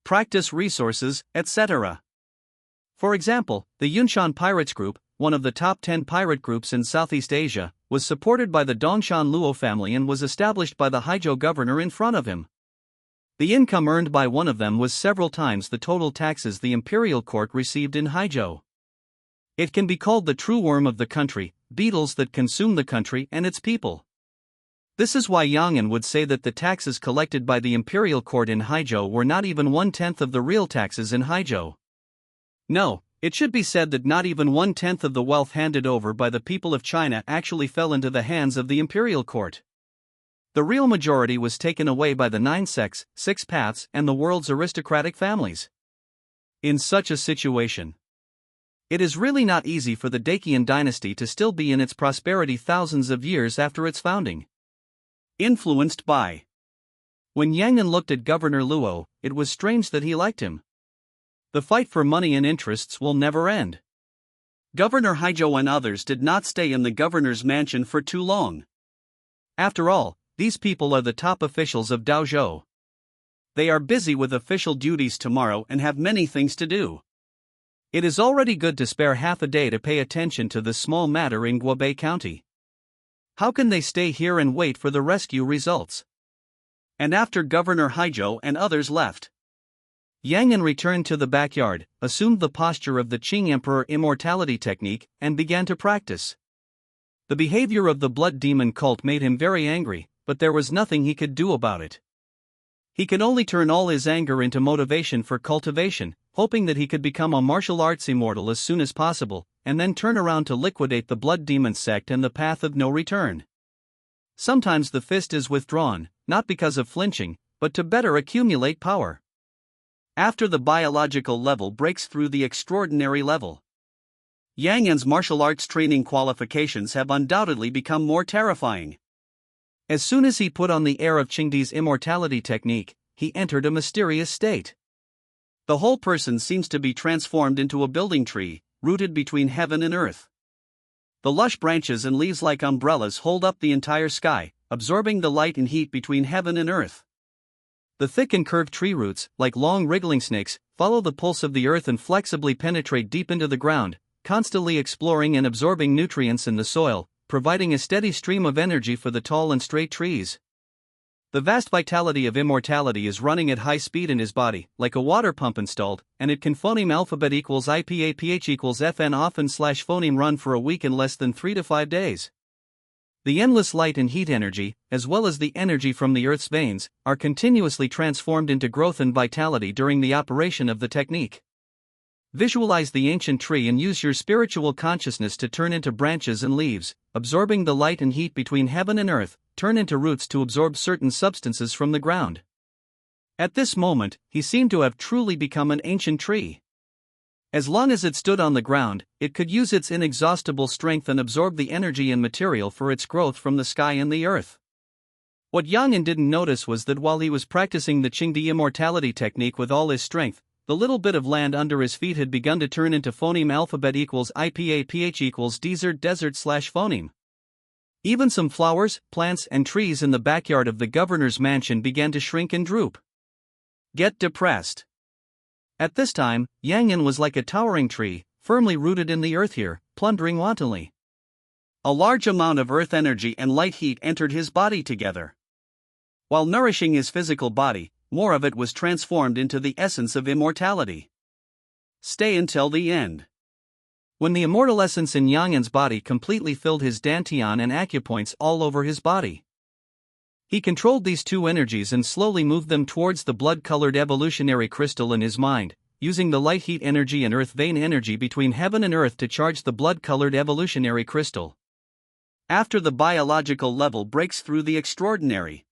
Practice resources, etc. For example, the Yunshan Pirates Group, one of the top 10 pirate groups in Southeast Asia, was supported by the Dongshan Luo family and was established by the Haizhou governor in front of him. The income earned by one of them was several times the total taxes the imperial court received in Haizhou. It can be called the true worm of the country, beetles that consume the country and its people. This is why Yang An would say that the taxes collected by the imperial court in Haizhou were not even 1/10 of the real taxes in Haizhou. No, it should be said that not even 1/10 of the wealth handed over by the people of China actually fell into the hands of the imperial court. The real majority was taken away by the 9 sects, 6 paths, and the world's aristocratic families. In such a situation, it is really not easy for the Daqian dynasty to still be in its prosperity thousands of years after its founding. Influenced by. When Yang An looked at Governor Luo, it was strange that he liked him. The fight for money and interests will never end. Governor Haizhou and others did not stay in the governor's mansion for too long. After all, these people are the top officials of Daozhou. They are busy with official duties tomorrow and have many things to do. It is already good to spare half a day to pay attention to this small matter in Guobei County. How can they stay here and wait for the rescue results? And after Governor Haizhou and others left, Yang An returned to the backyard, assumed the posture of the Qing Emperor immortality technique, and began to practice. The behavior of the blood demon cult made him very angry, but there was nothing he could do about it. He could only turn all his anger into motivation for cultivation, hoping that he could become a martial arts immortal as soon as possible, and then turn around to liquidate the blood demon sect and the path of no return. Sometimes the fist is withdrawn, not because of flinching, but to better accumulate power. After the biological level breaks through the extraordinary level, Yang An's martial arts training qualifications have undoubtedly become more terrifying. As soon as he put on the air of Qingdi's immortality technique, he entered a mysterious state. The whole person seems to be transformed into a building tree, rooted between heaven and earth. The lush branches and leaves like umbrellas hold up the entire sky, absorbing the light and heat between heaven and earth. The thick and curved tree roots, like long wriggling snakes, follow the pulse of the earth and flexibly penetrate deep into the ground, constantly exploring and absorbing nutrients in the soil, providing a steady stream of energy for the tall and straight trees. The vast vitality of immortality is running at high speed in his body, like a water pump installed, and it can phoneme alphabet equals IPA PH equals FN often / phoneme run for a week in less than 3 to 5 days. The endless light and heat energy, as well as the energy from the Earth's veins, are continuously transformed into growth and vitality during the operation of the technique. Visualize the ancient tree and use your spiritual consciousness to turn into branches and leaves, absorbing the light and heat between heaven and earth, turn into roots to absorb certain substances from the ground. At this moment, he seemed to have truly become an ancient tree. As long as it stood on the ground, it could use its inexhaustible strength and absorb the energy and material for its growth from the sky and the earth. What Yang Yan didn't notice was that while he was practicing the Qingdi immortality technique with all his strength, the little bit of land under his feet had begun to turn into phoneme alphabet equals IPA/PH equals desert/phoneme. Even some flowers, plants, and trees in the backyard of the governor's mansion began to shrink and droop. Get depressed. At this time, Yang Yan was like a towering tree, firmly rooted in the earth here, plundering wantonly. A large amount of earth energy and light heat entered his body together. While nourishing his physical body, more of it was transformed into the essence of immortality. Stay until the end. When the immortal essence in Yang Yan's body completely filled his dantian and acupoints all over his body, he controlled these two energies and slowly moved them towards the blood-colored evolutionary crystal in his mind, using the light heat energy and earth vein energy between heaven and earth to charge the blood-colored evolutionary crystal. After the biological level breaks through the extraordinary,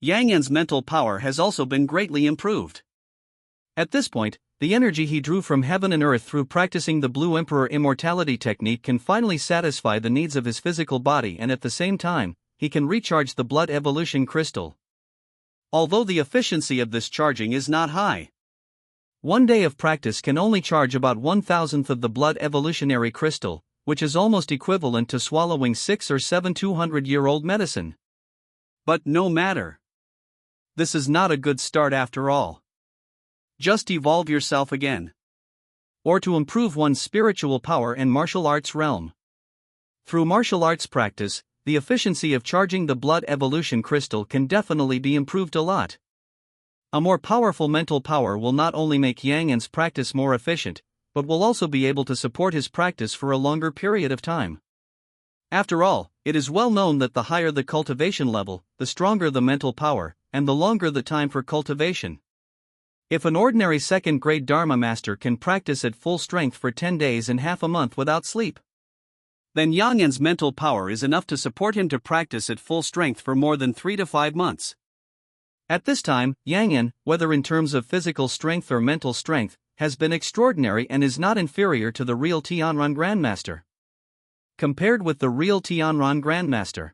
Yang Yan's mental power has also been greatly improved. At this point, the energy he drew from heaven and earth through practicing the Blue Emperor immortality technique can finally satisfy the needs of his physical body, and at the same time, he can recharge the blood evolution crystal. Although the efficiency of this charging is not high. One day of practice can only charge about 1,000th of the blood evolutionary crystal, which is almost equivalent to swallowing 6 or 7 200-year-old medicine. But no matter. This is not a good start after all. Just evolve yourself again. Or to improve one's spiritual power and martial arts realm. Through martial arts practice, the efficiency of charging the blood evolution crystal can definitely be improved a lot. A more powerful mental power will not only make Yang Yan's practice more efficient, but will also be able to support his practice for a longer period of time. After all, it is well known that the higher the cultivation level, the stronger the mental power, and the longer the time for cultivation. If an ordinary second-grade Dharma master can practice at full strength for 10 days and half a month without sleep, then Yang Yan's mental power is enough to support him to practice at full strength for more than 3 to 5 months. At this time, Yang Yan, whether in terms of physical strength or mental strength, has been extraordinary and is not inferior to the real Tianran Grandmaster. Compared with the real Tianran Grandmaster,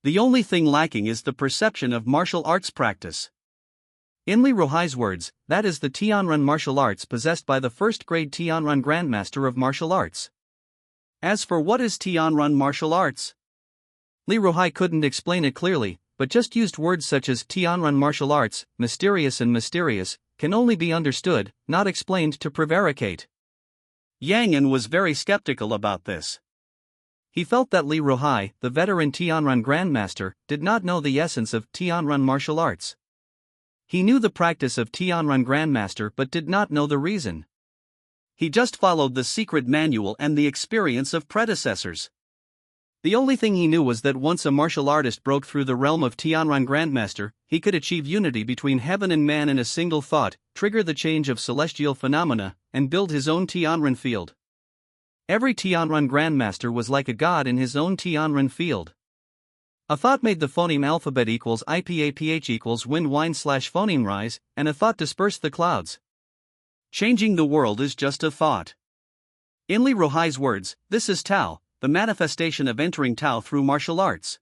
the only thing lacking is the perception of martial arts practice. In Li Ruhai's words, that is the Tianran martial arts possessed by the first-grade Tianran Grandmaster of martial arts. As for what is Tianran martial arts, Li Ruhai couldn't explain it clearly, but just used words such as Tianran martial arts, mysterious and mysterious, can only be understood, not explained to prevaricate. Yang Yan was very skeptical about this. He felt that Li Ruhai, the veteran Tianran Grandmaster, did not know the essence of Tianran martial arts. He knew the practice of Tianran Grandmaster but did not know the reason. He just followed the secret manual and the experience of predecessors. The only thing he knew was that once a martial artist broke through the realm of Tianran Grandmaster, he could achieve unity between heaven and man in a single thought, trigger the change of celestial phenomena, and build his own Tianran field. Every Tianran Grandmaster was like a god in his own Tianran field. A thought made the phoneme alphabet equals IPA/PH equals wind wine/phoneme rise, and a thought dispersed the clouds. Changing the world is just a thought. In Li Ruhai's words, this is Tao, the manifestation of entering Tao through martial arts.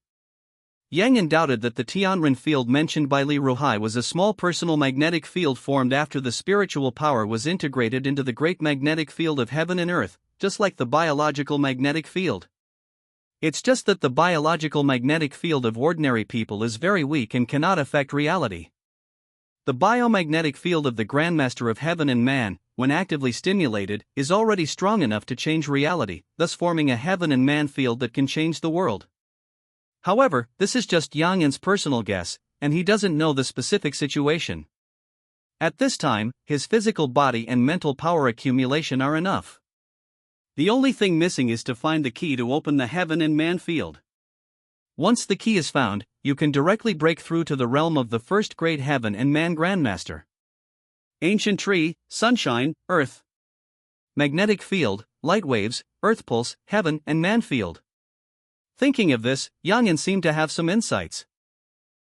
Yang Yan doubted that the Tianran field mentioned by Li Ruhai was a small personal magnetic field formed after the spiritual power was integrated into the great magnetic field of heaven and earth, just like the biological magnetic field. It's just that the biological magnetic field of ordinary people is very weak and cannot affect reality. The biomagnetic field of the Grandmaster of Heaven and Man, when actively stimulated, is already strong enough to change reality, thus forming a heaven and man field that can change the world. However, this is just Yang Yan's personal guess, and he doesn't know the specific situation. At this time, his physical body and mental power accumulation are enough. The only thing missing is to find the key to open the heaven and man field. Once the key is found, you can directly break through to the realm of the first great heaven and man grandmaster. Ancient tree, sunshine, earth. Magnetic field, light waves, earth pulse, heaven and man field. Thinking of this, Yang Yan seemed to have some insights.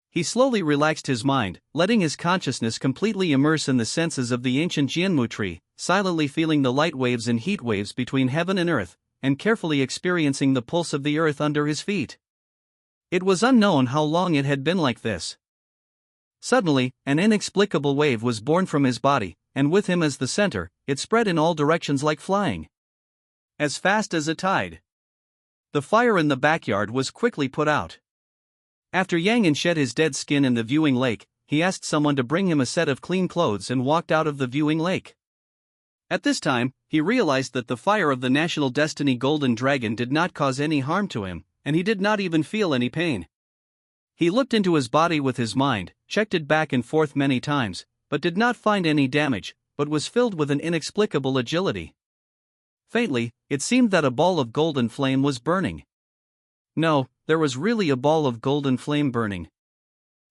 He slowly relaxed his mind, letting his consciousness completely immerse in the senses of the ancient Jianmu tree, silently feeling the light waves and heat waves between heaven and earth, and carefully experiencing the pulse of the earth under his feet. It was unknown how long it had been like this. Suddenly, an inexplicable wave was born from his body, and with him as the center, it spread in all directions like flying. As fast as a tide. The fire in the backyard was quickly put out. After Yang Yan shed his dead skin in the viewing lake, he asked someone to bring him a set of clean clothes and walked out of the viewing lake. At this time, he realized that the fire of the National Destiny Golden Dragon did not cause any harm to him, and he did not even feel any pain. He looked into his body with his mind, checked it back and forth many times, but did not find any damage, but was filled with an inexplicable agility. Faintly, it seemed that a ball of golden flame was burning. No, there was really a ball of golden flame burning.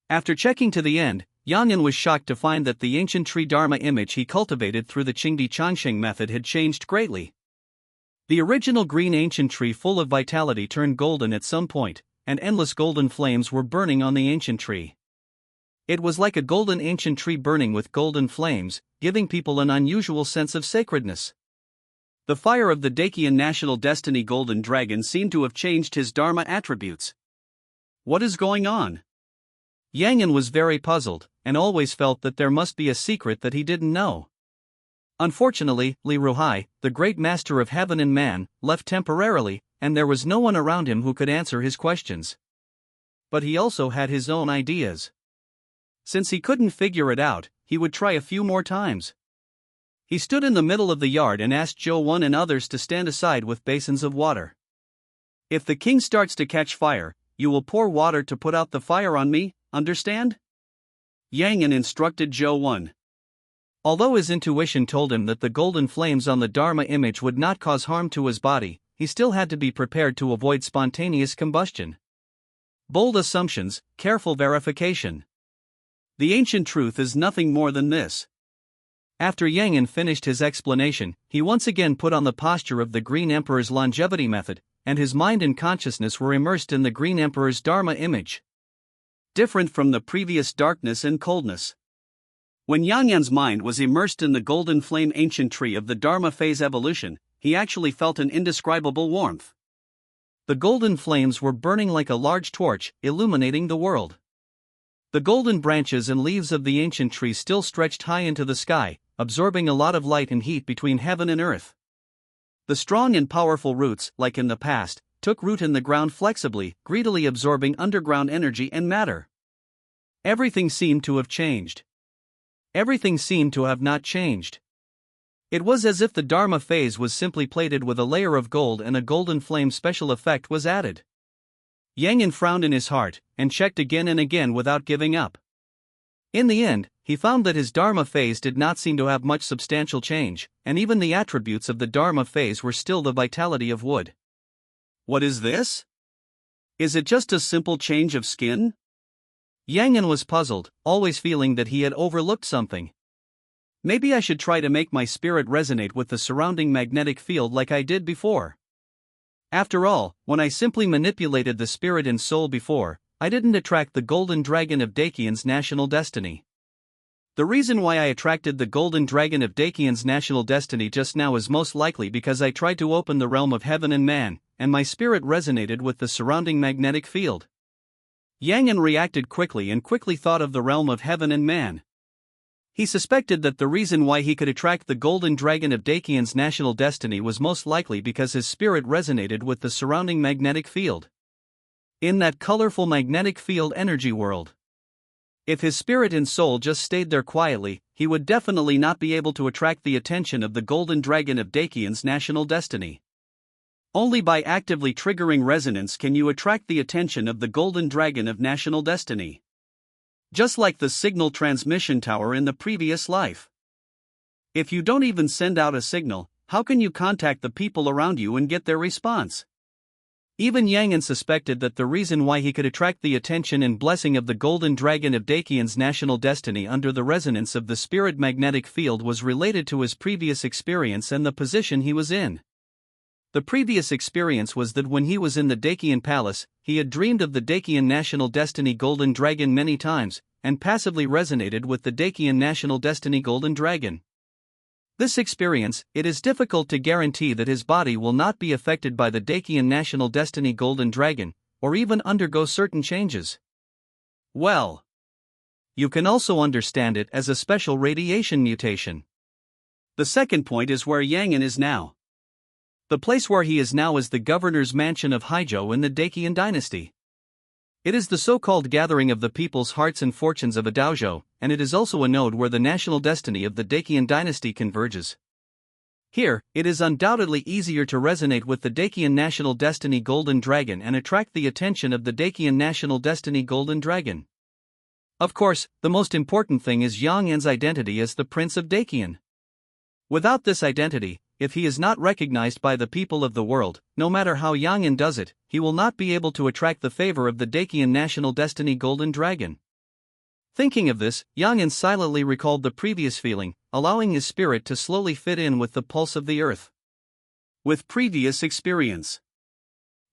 After checking to the end, Yang Yan was shocked to find that the ancient tree Dharma image he cultivated through the Qingdi Changsheng method had changed greatly. The original green ancient tree full of vitality turned golden at some point, and endless golden flames were burning on the ancient tree. It was like a golden ancient tree burning with golden flames, giving people an unusual sense of sacredness. The fire of the Dakian National Destiny Golden Dragon seemed to have changed his Dharma attributes. What is going on? Yang Yan was very puzzled, and always felt that there must be a secret that he didn't know. Unfortunately, Li Ruhai, the great master of heaven and man, left temporarily, and there was no one around him who could answer his questions. But he also had his own ideas. Since he couldn't figure it out, he would try a few more times. He stood in the middle of the yard and asked Zhou Wen and others to stand aside with basins of water. If the king starts to catch fire, you will pour water to put out the fire on me, understand? Yang Yan instructed Zhou Wen. Although his intuition told him that the golden flames on the Dharma image would not cause harm to his body, he still had to be prepared to avoid spontaneous combustion. Bold assumptions, careful verification. The ancient truth is nothing more than this. After Yang Yan finished his explanation, he once again put on the posture of the Green Emperor's longevity method, and his mind and consciousness were immersed in the Green Emperor's Dharma image. Different from the previous darkness and coldness. When Yang Yan's mind was immersed in the golden flame ancient tree of the Dharma phase evolution, he actually felt an indescribable warmth. The golden flames were burning like a large torch, illuminating the world. The golden branches and leaves of the ancient tree still stretched high into the sky, absorbing a lot of light and heat between heaven and earth. The strong and powerful roots, like in the past, took root in the ground flexibly, greedily absorbing underground energy and matter. Everything seemed to have changed. Everything seemed to have not changed. It was as if the Dharma phase was simply plated with a layer of gold and a golden flame special effect was added. Yang Yan frowned in his heart, and checked again and again without giving up. In the end, he found that his Dharma phase did not seem to have much substantial change, and even the attributes of the Dharma phase were still the vitality of wood. What is this? Is it just a simple change of skin? Yang Yan was puzzled, always feeling that he had overlooked something. Maybe I should try to make my spirit resonate with the surrounding magnetic field like I did before. After all, when I simply manipulated the spirit and soul before, I didn't attract the golden dragon of Dakian's national destiny. The reason why I attracted the golden dragon of Dakian's national destiny just now is most likely because I tried to open the realm of heaven and man, and my spirit resonated with the surrounding magnetic field. Yang Yan reacted quickly and quickly thought of the realm of heaven and man. He suspected that the reason why he could attract the golden dragon of Dakian's national destiny was most likely because his spirit resonated with the surrounding magnetic field. In that colorful magnetic field energy world. If his spirit and soul just stayed there quietly, he would definitely not be able to attract the attention of the golden dragon of Dakian's national destiny. Only by actively triggering resonance can you attract the attention of the golden dragon of national destiny. Just like the signal transmission tower in the previous life. If you don't even send out a signal, how can you contact the people around you and get their response? Even Yang suspected that the reason why he could attract the attention and blessing of the golden dragon of Dakian's national destiny under the resonance of the spirit magnetic field was related to his previous experience and the position he was in. The previous experience was that when he was in the Dakian palace, he had dreamed of the Dakian national destiny golden dragon many times, and passively resonated with the Dakian national destiny golden dragon. This experience, it is difficult to guarantee that his body will not be affected by the Dakian national destiny golden dragon, or even undergo certain changes. Well, you can also understand it as a special radiation mutation. The second point is where Yang is now. The place where he is now is the governor's mansion of Haizhou in the Dakian dynasty. It is the so-called gathering of the people's hearts and fortunes of a dojo, and it is also a node where the national destiny of the Dakian dynasty converges. Here, it is undoubtedly easier to resonate with the Dakian national destiny golden dragon and attract the attention of the Dakian national destiny golden dragon. Of course, the most important thing is Yang An's identity as the Prince of Dakian. Without this identity, if he is not recognized by the people of the world, no matter how Yang An does it, he will not be able to attract the favor of the Dakian national destiny golden dragon. Thinking of this, Yang An silently recalled the previous feeling, allowing his spirit to slowly fit in with the pulse of the earth. With previous experience,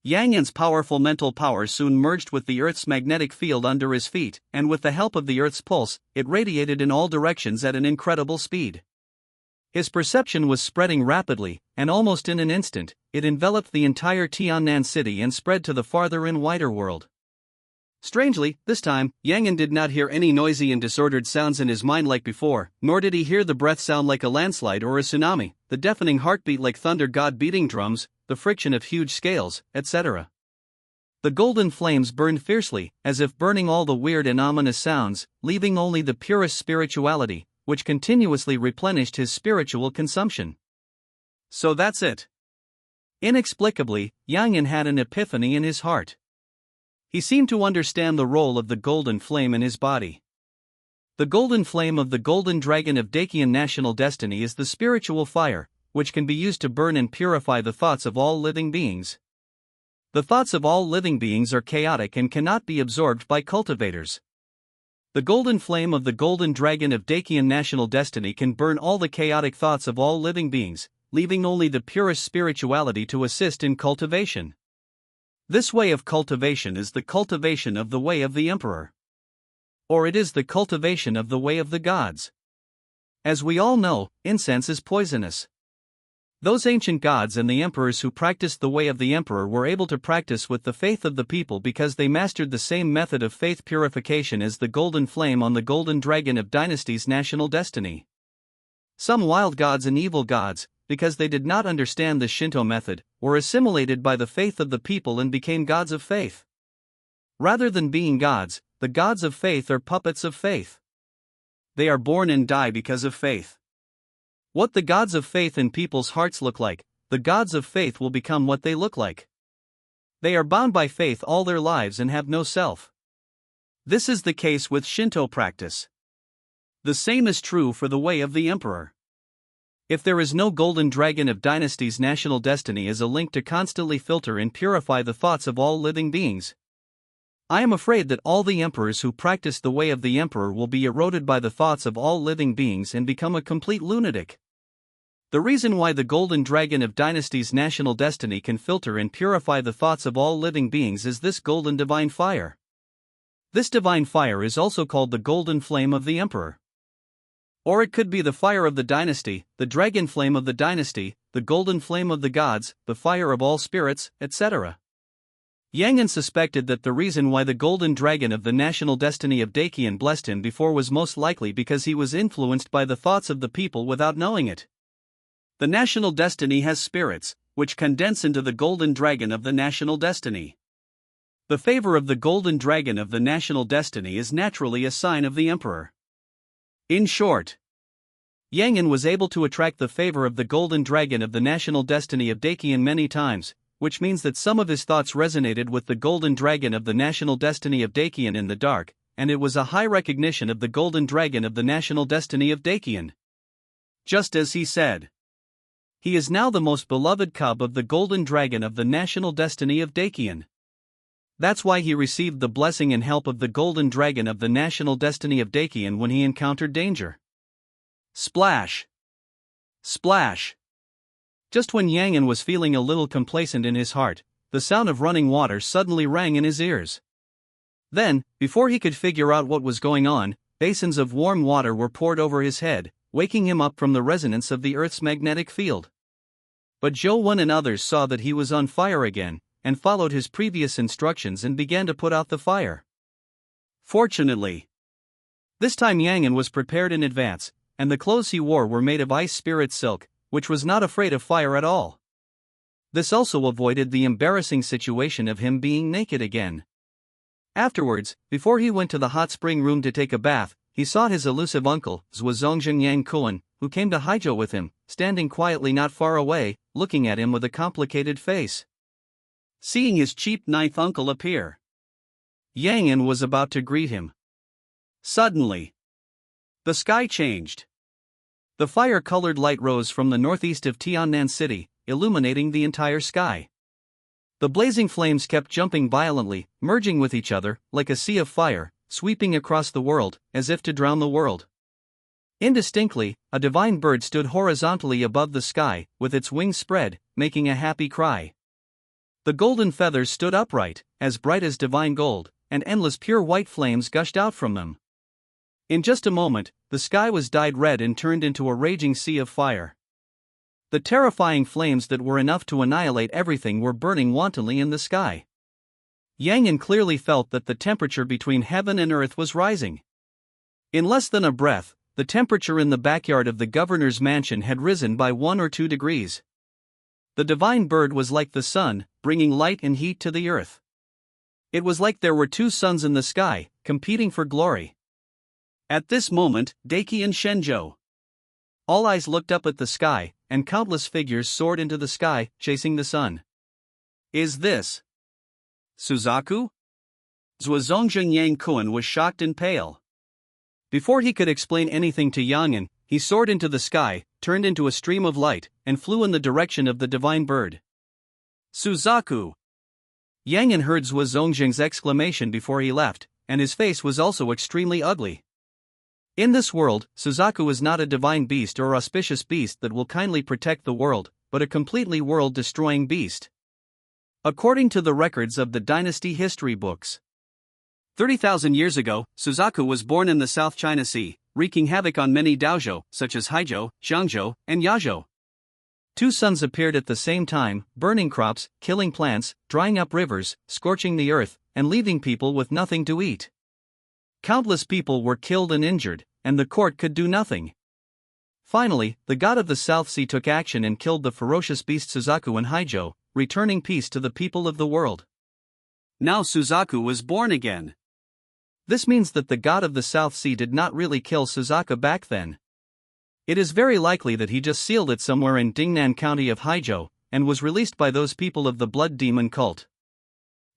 Yang An's powerful mental power soon merged with the earth's magnetic field under his feet, and with the help of the earth's pulse, it radiated in all directions at an incredible speed. His perception was spreading rapidly, and almost in an instant, it enveloped the entire Tiannan city and spread to the farther and wider world. Strangely, this time, Yang An did not hear any noisy and disordered sounds in his mind like before, nor did he hear the breath sound like a landslide or a tsunami, the deafening heartbeat like thunder god beating drums, the friction of huge scales, etc. The golden flames burned fiercely, as if burning all the weird and ominous sounds, leaving only the purest spirituality, which continuously replenished his spiritual consumption. So that's it. Inexplicably, Yang An had an epiphany in his heart. He seemed to understand the role of the golden flame in his body. The golden flame of the golden dragon of Dakian national destiny is the spiritual fire, which can be used to burn and purify the thoughts of all living beings. The thoughts of all living beings are chaotic and cannot be absorbed by cultivators. The golden flame of the golden dragon of Dakian national destiny can burn all the chaotic thoughts of all living beings, leaving only the purest spirituality to assist in cultivation. This way of cultivation is the cultivation of the way of the emperor. Or it is the cultivation of the way of the gods. As we all know, incense is poisonous. Those ancient gods and the emperors who practiced the way of the emperor were able to practice with the faith of the people because they mastered the same method of faith purification as the golden flame on the golden dragon of dynasty's national destiny. Some wild gods and evil gods, because they did not understand the Shinto method, were assimilated by the faith of the people and became gods of faith. Rather than being gods, the gods of faith are puppets of faith. They are born and die because of faith. What the gods of faith in people's hearts look like, the gods of faith will become what they look like. They are bound by faith all their lives and have no self. This is the case with Shinto practice. The same is true for the way of the emperor. If there is no golden dragon of dynasty's national destiny as a link to constantly filter and purify the thoughts of all living beings, I am afraid that all the emperors who practice the way of the emperor will be eroded by the thoughts of all living beings and become a complete lunatic. The reason why the golden dragon of dynasty's national destiny can filter and purify the thoughts of all living beings is this golden divine fire. This divine fire is also called the golden flame of the emperor. Or it could be the fire of the dynasty, the dragon flame of the dynasty, the golden flame of the gods, the fire of all spirits, etc. Yang An suspected that the reason why the golden dragon of the national destiny of Dakian blessed him before was most likely because he was influenced by the thoughts of the people without knowing it. The national destiny has spirits, which condense into the golden dragon of the national destiny. The favor of the golden dragon of the national destiny is naturally a sign of the emperor. In short, Yang An was able to attract the favor of the golden dragon of the national destiny of Dakian many times, which means that some of his thoughts resonated with the golden dragon of the national destiny of Dakian in the dark, and it was a high recognition of the golden dragon of the national destiny of Dakian. Just as he said. He is now the most beloved cub of the golden dragon of the national destiny of Dakian. That's why he received the blessing and help of the golden dragon of the national destiny of Dakian when he encountered danger. Splash! Splash! Just when Yangin was feeling a little complacent in his heart, the sound of running water suddenly rang in his ears. Then, before he could figure out what was going on, basins of warm water were poured over his head, waking him up from the resonance of the Earth's magnetic field. But Zhou Wen and others saw that he was on fire again, and followed his previous instructions and began to put out the fire. Fortunately, this time Yangin was prepared in advance, and the clothes he wore were made of ice spirit silk, which was not afraid of fire at all. This also avoided the embarrassing situation of him being naked again. Afterwards, before he went to the hot spring room to take a bath, he saw his elusive uncle, Zhuozhongjing Yang Kuan, who came to Haizhou with him, standing quietly not far away, looking at him with a complicated face. Seeing his cheap ninth uncle appear, Yangin was about to greet him. Suddenly, the sky changed. The fire-colored light rose from the northeast of Tiannan City, illuminating the entire sky. The blazing flames kept jumping violently, merging with each other, like a sea of fire, sweeping across the world, as if to drown the world. Indistinctly, a divine bird stood horizontally above the sky, with its wings spread, making a happy cry. The golden feathers stood upright, as bright as divine gold, and endless pure white flames gushed out from them. In just a moment, the sky was dyed red and turned into a raging sea of fire. The terrifying flames that were enough to annihilate everything were burning wantonly in the sky. Yangin clearly felt that the temperature between heaven and earth was rising. In less than a breath, the temperature in the backyard of the governor's mansion had risen by 1 or 2 degrees. The divine bird was like the sun, bringing light and heat to the earth. It was like there were 2 suns in the sky, competing for glory. At this moment, Daki and Shenzhou. All eyes looked up at the sky, and countless figures soared into the sky, chasing the sun. Is this Suzaku? Zhuozhongjing Yang Kuan was shocked and pale. Before he could explain anything to Yangin, he soared into the sky, turned into a stream of light, and flew in the direction of the divine bird. Suzaku! Yangin heard Zhuozhongjing's exclamation before he left, and his face was also extremely ugly. In this world, Suzaku is not a divine beast or auspicious beast that will kindly protect the world, but a completely world-destroying beast. According to the records of the dynasty history books, 30,000 years ago, Suzaku was born in the South China Sea, wreaking havoc on many daozhou, such as Haizhou, Jiangzhou, and Yazhou. 2 suns appeared at the same time, burning crops, killing plants, drying up rivers, scorching the earth, and leaving people with nothing to eat. Countless people were killed and injured, and the court could do nothing. Finally, the god of the South Sea took action and killed the ferocious beast Suzaku in Haizhou, returning peace to the people of the world. Now Suzaku was born again. This means that the god of the South Sea did not really kill Suzaku back then. It is very likely that he just sealed it somewhere in Dingnan County of Haizhou, and was released by those people of the blood demon cult.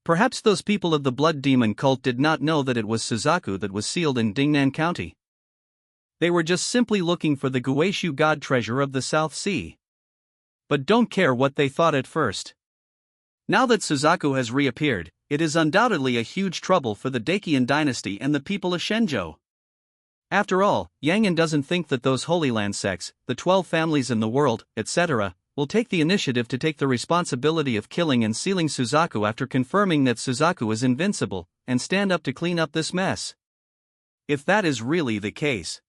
Perhaps those people of the blood demon cult did not know that it was Suzaku that was sealed in Dingnan County. They were just simply looking for the Guishu god treasure of the South Sea. But don't care what they thought at first. Now that Suzaku has reappeared, it is undoubtedly a huge trouble for the Dakian dynasty and the people of Shenzhou. After all, Yangin doesn't think that those Holy Land sects, the 12 families in the world, etc., will take the initiative to take the responsibility of killing and sealing Suzaku after confirming that Suzaku is invincible, and stand up to clean up this mess. If that is really the case.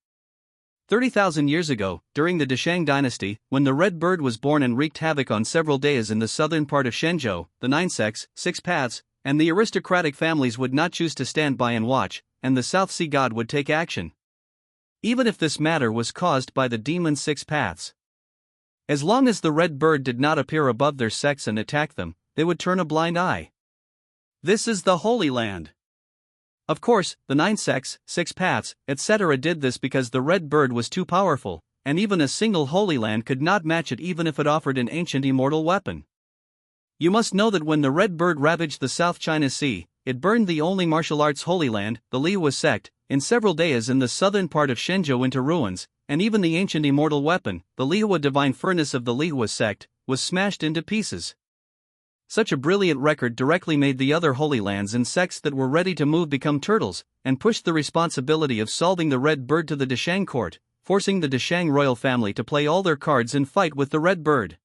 30,000 years ago, during the Deshang dynasty, when the red bird was born and wreaked havoc on several days in the southern part of Shenzhou, the 9 sects, 6 paths, and the aristocratic families would not choose to stand by and watch, and the South Sea god would take action. Even if this matter was caused by the demon 6 paths. As long as the red bird did not appear above their sects and attack them, they would turn a blind eye. This is the Holy Land. Of course, the 9 sects, 6 paths, etc. did this because the red bird was too powerful, and even a single Holy Land could not match it even if it offered an ancient immortal weapon. You must know that when the red bird ravaged the South China Sea, it burned the only martial arts Holy Land, the Liwa sect, in several days in the southern part of Shenzhou into ruins, and even the ancient immortal weapon, the Lihua divine furnace of the Lihua sect, was smashed into pieces. Such a brilliant record directly made the other Holy Lands and sects that were ready to move become turtles, and pushed the responsibility of solving the Red Bird to the Deshang court, forcing the Deshang royal family to play all their cards and fight with the Red Bird.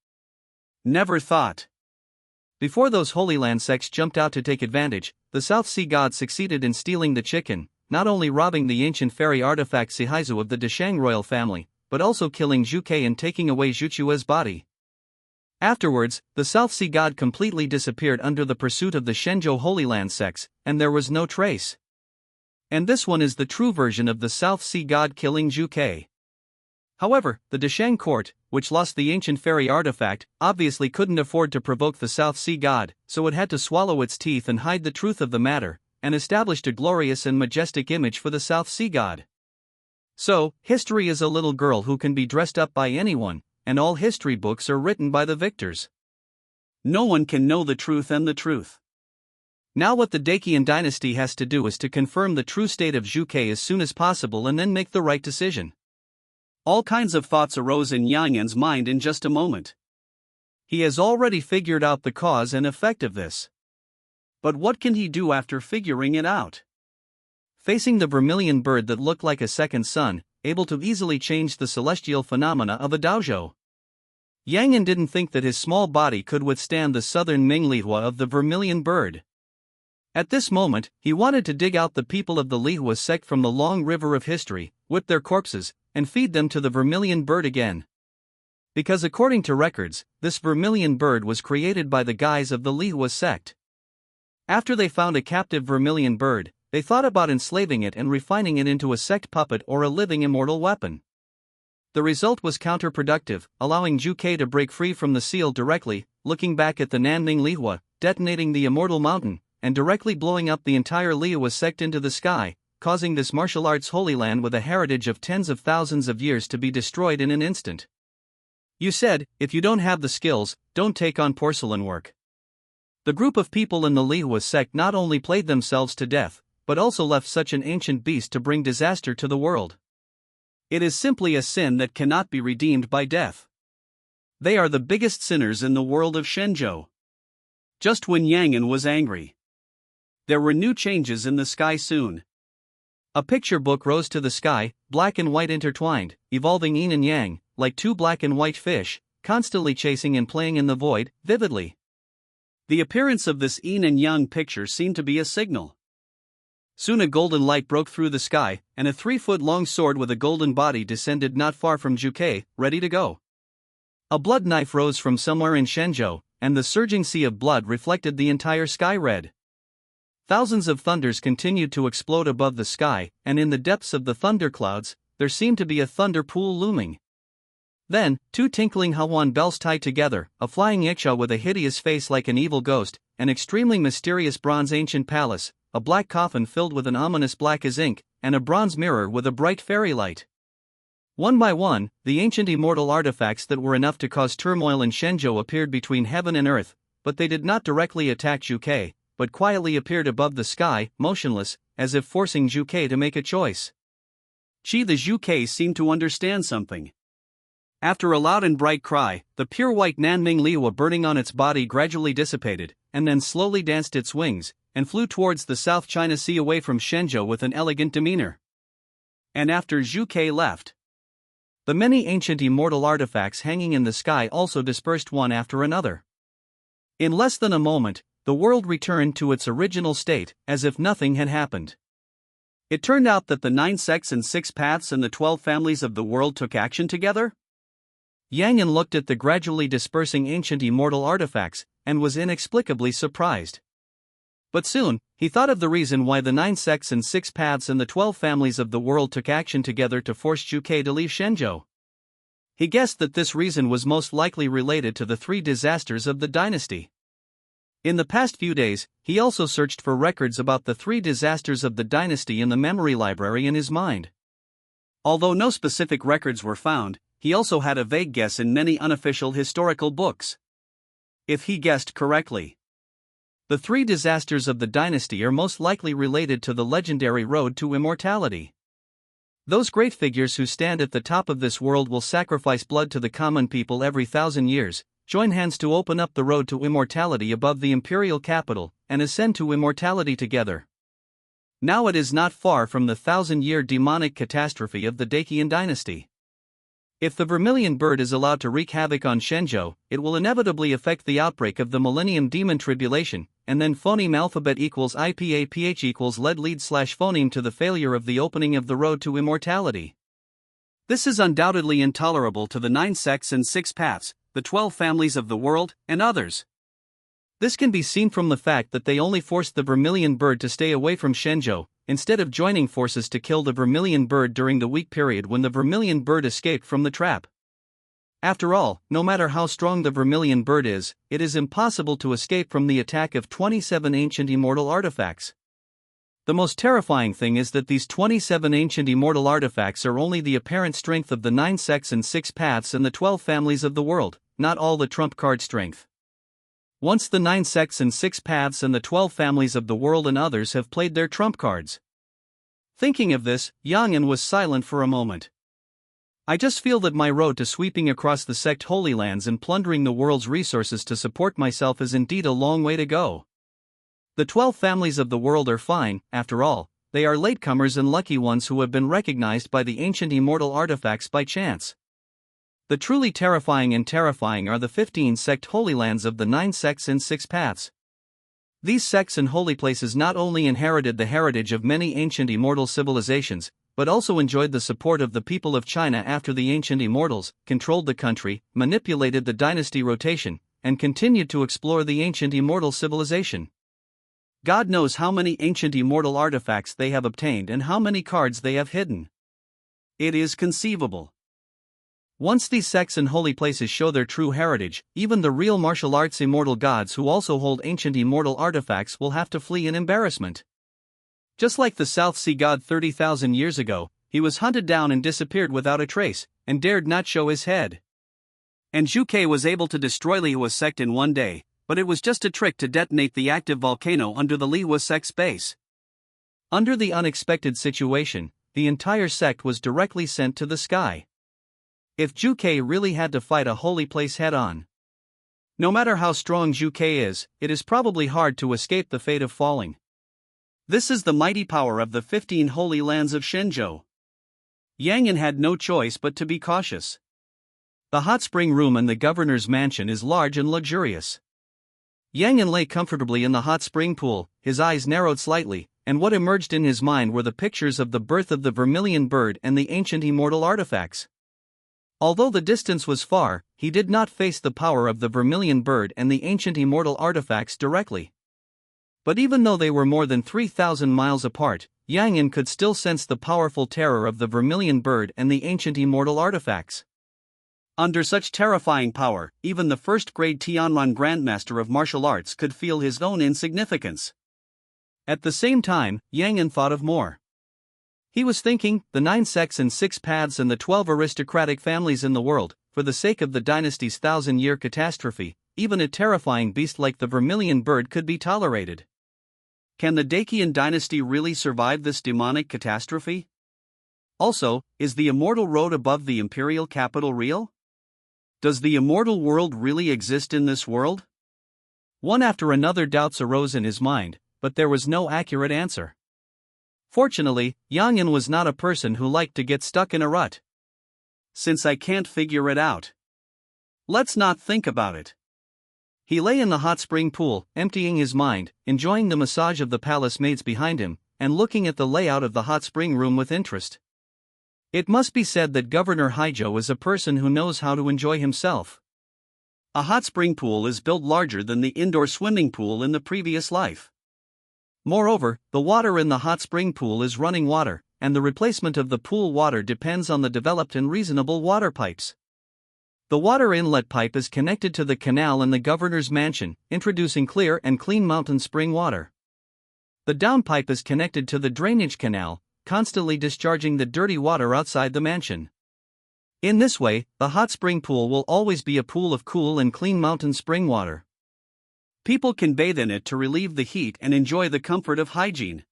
Never thought. Before those Holy Land sects jumped out to take advantage, the South Sea god succeeded in stealing the chicken, not only robbing the ancient fairy artifact Sihaizu of the Deshang royal family, but also killing Zhu Ke and taking away Zhu Chue's body. Afterwards, the South Sea god completely disappeared under the pursuit of the Shenzhou Holy Land sects, and there was no trace. And this one is the true version of the South Sea god killing Zhu Ke. However, the Deshang court, which lost the ancient fairy artifact, obviously couldn't afford to provoke the South Sea god, so it had to swallow its teeth and hide the truth of the matter, and established a glorious and majestic image for the South Sea god. So, history is a little girl who can be dressed up by anyone, and all history books are written by the victors. No one can know the truth and the truth. Now what the Dacian dynasty has to do is to confirm the true state of Zhu Ke as soon as possible and then make the right decision. All kinds of thoughts arose in Yang Yan's mind in just a moment. He has already figured out the cause and effect of this. But what can he do after figuring it out? Facing the vermilion bird that looked like a second sun, able to easily change the celestial phenomena of a dojo, Yang Yan didn't think that his small body could withstand the southern Ming Lihua of the vermilion bird. At this moment, he wanted to dig out the people of the Lihua sect from the long river of history, whip their corpses, and feed them to the vermilion bird again. Because according to records, this vermilion bird was created by the guys of the Lihua sect. After they found a captive vermilion bird, they thought about enslaving it and refining it into a sect puppet or a living immortal weapon. The result was counterproductive, allowing Zhu Ke to break free from the seal directly, looking back at the Nanming Lihua, detonating the immortal mountain, and directly blowing up the entire Lihua sect into the sky, causing this martial arts holy land with a heritage of tens of thousands of years to be destroyed in an instant. You said, if you don't have the skills, don't take on porcelain work. The group of people in the Lihua sect not only played themselves to death, but also left such an ancient beast to bring disaster to the world. It is simply a sin that cannot be redeemed by death. They are the biggest sinners in the world of Shenzhou. Just when Yang Yan was angry, there were new changes in the sky soon. A picture book rose to the sky, black and white intertwined, evolving yin and yang, like two black and white fish, constantly chasing and playing in the void, vividly. The appearance of this yin and yang picture seemed to be a signal. Soon a golden light broke through the sky, and a 3-foot-long sword with a golden body descended not far from Zhu Ke, ready to go. A blood knife rose from somewhere in Shenzhou, and the surging sea of blood reflected the entire sky red. Thousands of thunders continued to explode above the sky, and in the depths of the thunderclouds, there seemed to be a thunder pool looming. Then, two tinkling Hawan bells tied together, a flying Yiksha with a hideous face like an evil ghost, an extremely mysterious bronze ancient palace, a black coffin filled with an ominous black as ink, and a bronze mirror with a bright fairy light. One by one, the ancient immortal artifacts that were enough to cause turmoil in Shenzhou appeared between heaven and earth, but they did not directly attack Zhu Ke, but quietly appeared above the sky, motionless, as if forcing Zhu Ke to make a choice. The Zhu Ke seemed to understand something. After a loud and bright cry, the pure white Nanming Lihua burning on its body gradually dissipated, and then slowly danced its wings, and flew towards the South China Sea away from Shenzhou with an elegant demeanor. And after Zhu Ke left, the many ancient immortal artifacts hanging in the sky also dispersed one after another. In less than a moment, the world returned to its original state, as if nothing had happened. It turned out that the 9 sects and 6 paths and the 12 families of the world took action together. Yang Yan looked at the gradually dispersing ancient immortal artifacts, and was inexplicably surprised. But soon, he thought of the reason why the 9 sects and 6 paths and the 12 families of the world took action together to force Zhu Ke to leave Shenzhou. He guessed that this reason was most likely related to the 3 disasters of the dynasty. In the past few days, he also searched for records about the 3 disasters of the dynasty in the memory library in his mind. Although no specific records were found, he also had a vague guess in many unofficial historical books. If he guessed correctly, the 3 disasters of the dynasty are most likely related to the legendary road to immortality. Those great figures who stand at the top of this world will sacrifice blood to the common people every 1,000 years, join hands to open up the road to immortality above the imperial capital, and ascend to immortality together. Now it is not far from the 1,000-year demonic catastrophe of the Dacian dynasty. If the vermilion bird is allowed to wreak havoc on Shenzhou, it will inevitably affect the outbreak of the Millennium Demon Tribulation, and then phoneme alphabet equals IPAPH equals lead lead slash phoneme to the failure of the opening of the road to immortality. This is undoubtedly intolerable to the 9 sects and 6 paths, the 12 families of the world, and others. This can be seen from the fact that they only forced the vermilion bird to stay away from Shenzhou, instead of joining forces to kill the vermilion bird during the week period when the vermilion bird escaped from the trap. After all, no matter how strong the vermilion bird is, it is impossible to escape from the attack of 27 ancient immortal artifacts. The most terrifying thing is that these 27 ancient immortal artifacts are only the apparent strength of the 9 sects and 6 paths and the 12 families of the world, not all the trump card strength. Once the 9 sects and 6 paths and the 12 families of the world and others have played their trump cards. Thinking of this, Yang An was silent for a moment. I just feel that my road to sweeping across the sect Holy Lands and plundering the world's resources to support myself is indeed a long way to go. The 12 families of the world are fine, after all, they are latecomers and lucky ones who have been recognized by the ancient immortal artifacts by chance. The truly terrifying are the 15 sect Holy Lands of the 9 sects and 6 paths. These sects and holy places not only inherited the heritage of many ancient immortal civilizations, but also enjoyed the support of the people of China after the ancient immortals controlled the country, manipulated the dynasty rotation, and continued to explore the ancient immortal civilization. God knows how many ancient immortal artifacts they have obtained and how many cards they have hidden. It is conceivable. Once these sects and holy places show their true heritage, even the real martial arts immortal gods who also hold ancient immortal artifacts will have to flee in embarrassment. Just like the South Sea god 30,000 years ago, he was hunted down and disappeared without a trace, and dared not show his head. And Zhu was able to destroy Lihua's sect in one day, but it was just a trick to detonate the active volcano under the Lihua sect's base. Under the unexpected situation, the entire sect was directly sent to the sky. If Zhu really had to fight a holy place head-on. No matter how strong Zhu is, it is probably hard to escape the fate of falling. This is the mighty power of the 15 holy lands of Shenzhou. Yang An had no choice but to be cautious. The hot spring room in the governor's mansion is large and luxurious. Yang An lay comfortably in the hot spring pool, his eyes narrowed slightly, and what emerged in his mind were the pictures of the birth of the vermilion bird and the ancient immortal artifacts. Although the distance was far, he did not face the power of the vermilion bird and the ancient immortal artifacts directly. But even though they were more than 3,000 miles apart, Yang An could still sense the powerful terror of the vermilion bird and the ancient immortal artifacts. Under such terrifying power, even the first-grade Tianran Grandmaster of martial arts could feel his own insignificance. At the same time, Yang An thought of more. He was thinking, the 9 sects and 6 paths and the 12 aristocratic families in the world, for the sake of the dynasty's 1,000-year catastrophe, even a terrifying beast like the vermilion bird could be tolerated. Can the Dacian dynasty really survive this demonic catastrophe? Also, is the immortal road above the imperial capital real? Does the immortal world really exist in this world? One after another doubts arose in his mind, but there was no accurate answer. Fortunately, Yang An was not a person who liked to get stuck in a rut. Since I can't figure it out, let's not think about it. He lay in the hot spring pool, emptying his mind, enjoying the massage of the palace maids behind him, and looking at the layout of the hot spring room with interest. It must be said that Governor Haizhou is a person who knows how to enjoy himself. A hot spring pool is built larger than the indoor swimming pool in the previous life. Moreover, the water in the hot spring pool is running water, and the replacement of the pool water depends on the developed and reasonable water pipes. The water inlet pipe is connected to the canal in the governor's mansion, introducing clear and clean mountain spring water. The downpipe is connected to the drainage canal, constantly discharging the dirty water outside the mansion. In this way, the hot spring pool will always be a pool of cool and clean mountain spring water. People can bathe in it to relieve the heat and enjoy the comfort of hygiene.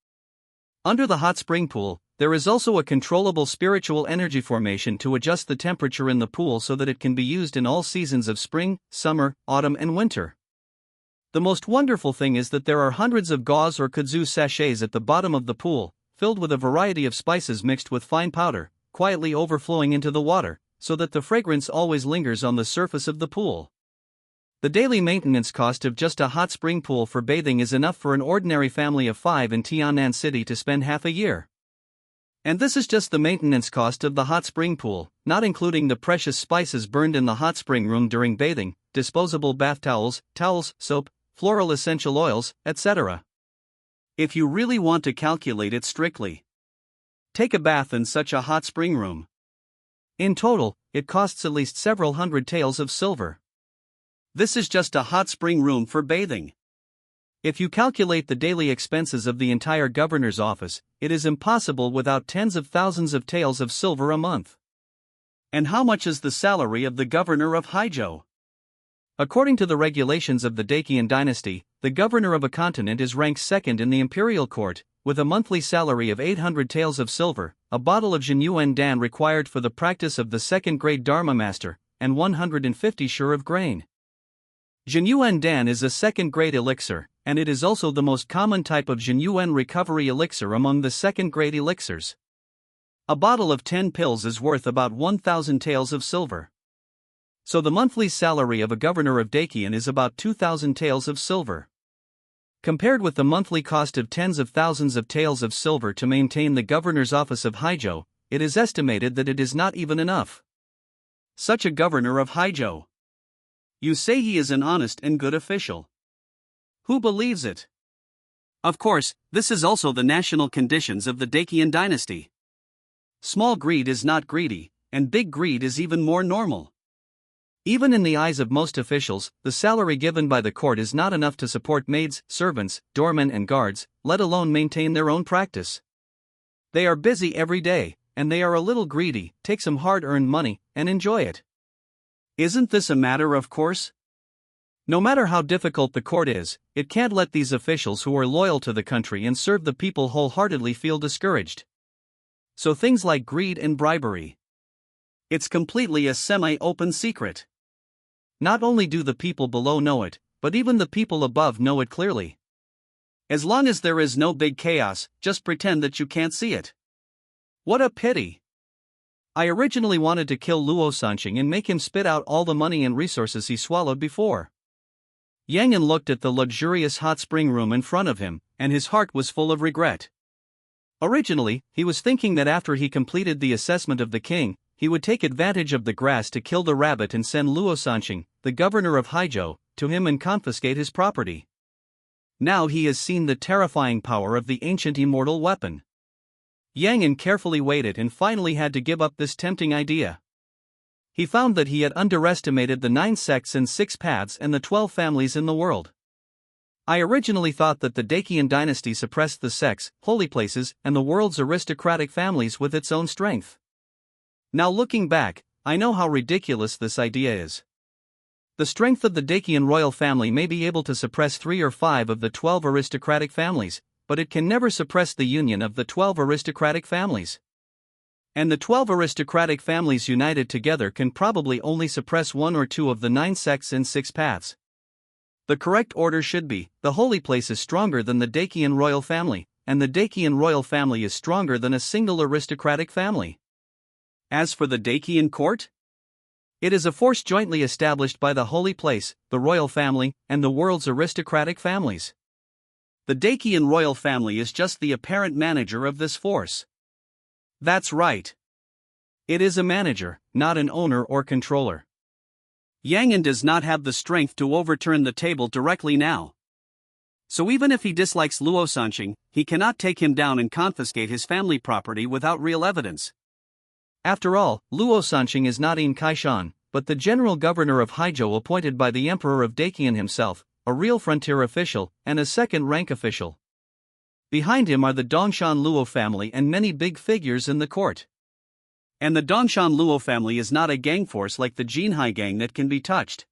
Under the hot spring pool, there is also a controllable spiritual energy formation to adjust the temperature in the pool so that it can be used in all seasons of spring, summer, autumn, and winter. The most wonderful thing is that there are hundreds of gauze or kudzu sachets at the bottom of the pool, filled with a variety of spices mixed with fine powder, quietly overflowing into the water, so that the fragrance always lingers on the surface of the pool. The daily maintenance cost of just a hot spring pool for bathing is enough for an ordinary family of 5 in Tianan City to spend half a year. And this is just the maintenance cost of the hot spring pool, not including the precious spices burned in the hot spring room during bathing, disposable bath towels, soap, floral essential oils, etc. If you really want to calculate it strictly, take a bath in such a hot spring room. In total, it costs at least several hundred taels of silver. This is just a hot spring room for bathing. If you calculate the daily expenses of the entire governor's office, it is impossible without tens of thousands of taels of silver a month. And how much is the salary of the governor of Haizhou? According to the regulations of the Dacian dynasty, the governor of a continent is ranked second in the imperial court, with a monthly salary of 800 taels of silver, a bottle of Jinyuan Dan required for the practice of the second-grade Dharma master, and 150 sure of grain. Jinyuan Dan is a second-grade elixir, and it is also the most common type of Jinyuan recovery elixir among the second-grade elixirs. A bottle of 10 pills is worth about 1,000 taels of silver. So the monthly salary of a governor of Dacian is about 2,000 taels of silver. Compared with the monthly cost of tens of thousands of taels of silver to maintain the governor's office of Haizhou, it is estimated that it is not even enough. Such a governor of Haizhou. You say he is an honest and good official. Who believes it? Of course, this is also the national conditions of the Dacian dynasty. Small greed is not greedy, and big greed is even more normal. Even in the eyes of most officials, the salary given by the court is not enough to support maids, servants, doormen and guards, let alone maintain their own practice. They are busy every day, and they are a little greedy, take some hard-earned money, and enjoy it. Isn't this a matter of course? No matter how difficult the court is, it can't let these officials who are loyal to the country and serve the people wholeheartedly feel discouraged. So things like greed and bribery. It's completely a semi-open secret. Not only do the people below know it, but even the people above know it clearly. As long as there is no big chaos, just pretend that you can't see it. What a pity! I originally wanted to kill Luo Sanqing and make him spit out all the money and resources he swallowed before. Yang An looked at the luxurious hot spring room in front of him, and his heart was full of regret. Originally, he was thinking that after he completed the assessment of the king, he would take advantage of the grass to kill the rabbit and send Luo Sanqing, the governor of Haizhou, to him and confiscate his property. Now he has seen the terrifying power of the ancient immortal weapon. Yang An carefully weighed it and finally had to give up this tempting idea. He found that he had underestimated the 9 sects and 6 paths and the 12 families in the world. I originally thought that the Dacian dynasty suppressed the sects, holy places, and the world's aristocratic families with its own strength. Now looking back, I know how ridiculous this idea is. The strength of the Dacian royal family may be able to suppress 3 or 5 of the 12 aristocratic families, but it can never suppress the union of the 12 aristocratic families. And the 12 aristocratic families united together can probably only suppress 1 or 2 of the 9 sects and 6 paths. The correct order should be, the holy place is stronger than the Dacian royal family, and the Dacian royal family is stronger than a single aristocratic family. As for the Dacian court, it is a force jointly established by the holy place, the royal family, and the world's aristocratic families. The Dacian royal family is just the apparent manager of this force. That's right. It is a manager, not an owner or controller. Yang An does not have the strength to overturn the table directly now. So even if he dislikes Luo Sanqing, he cannot take him down and confiscate his family property without real evidence. After all, Luo Sanqing is not In Kaishan, but the general governor of Haizhou appointed by the emperor of Dacian himself, a real frontier official, and a second-rank official. Behind him are the Dongshan Luo family and many big figures in the court. And the Dongshan Luo family is not a gang force like the Jinhai gang that can be touched.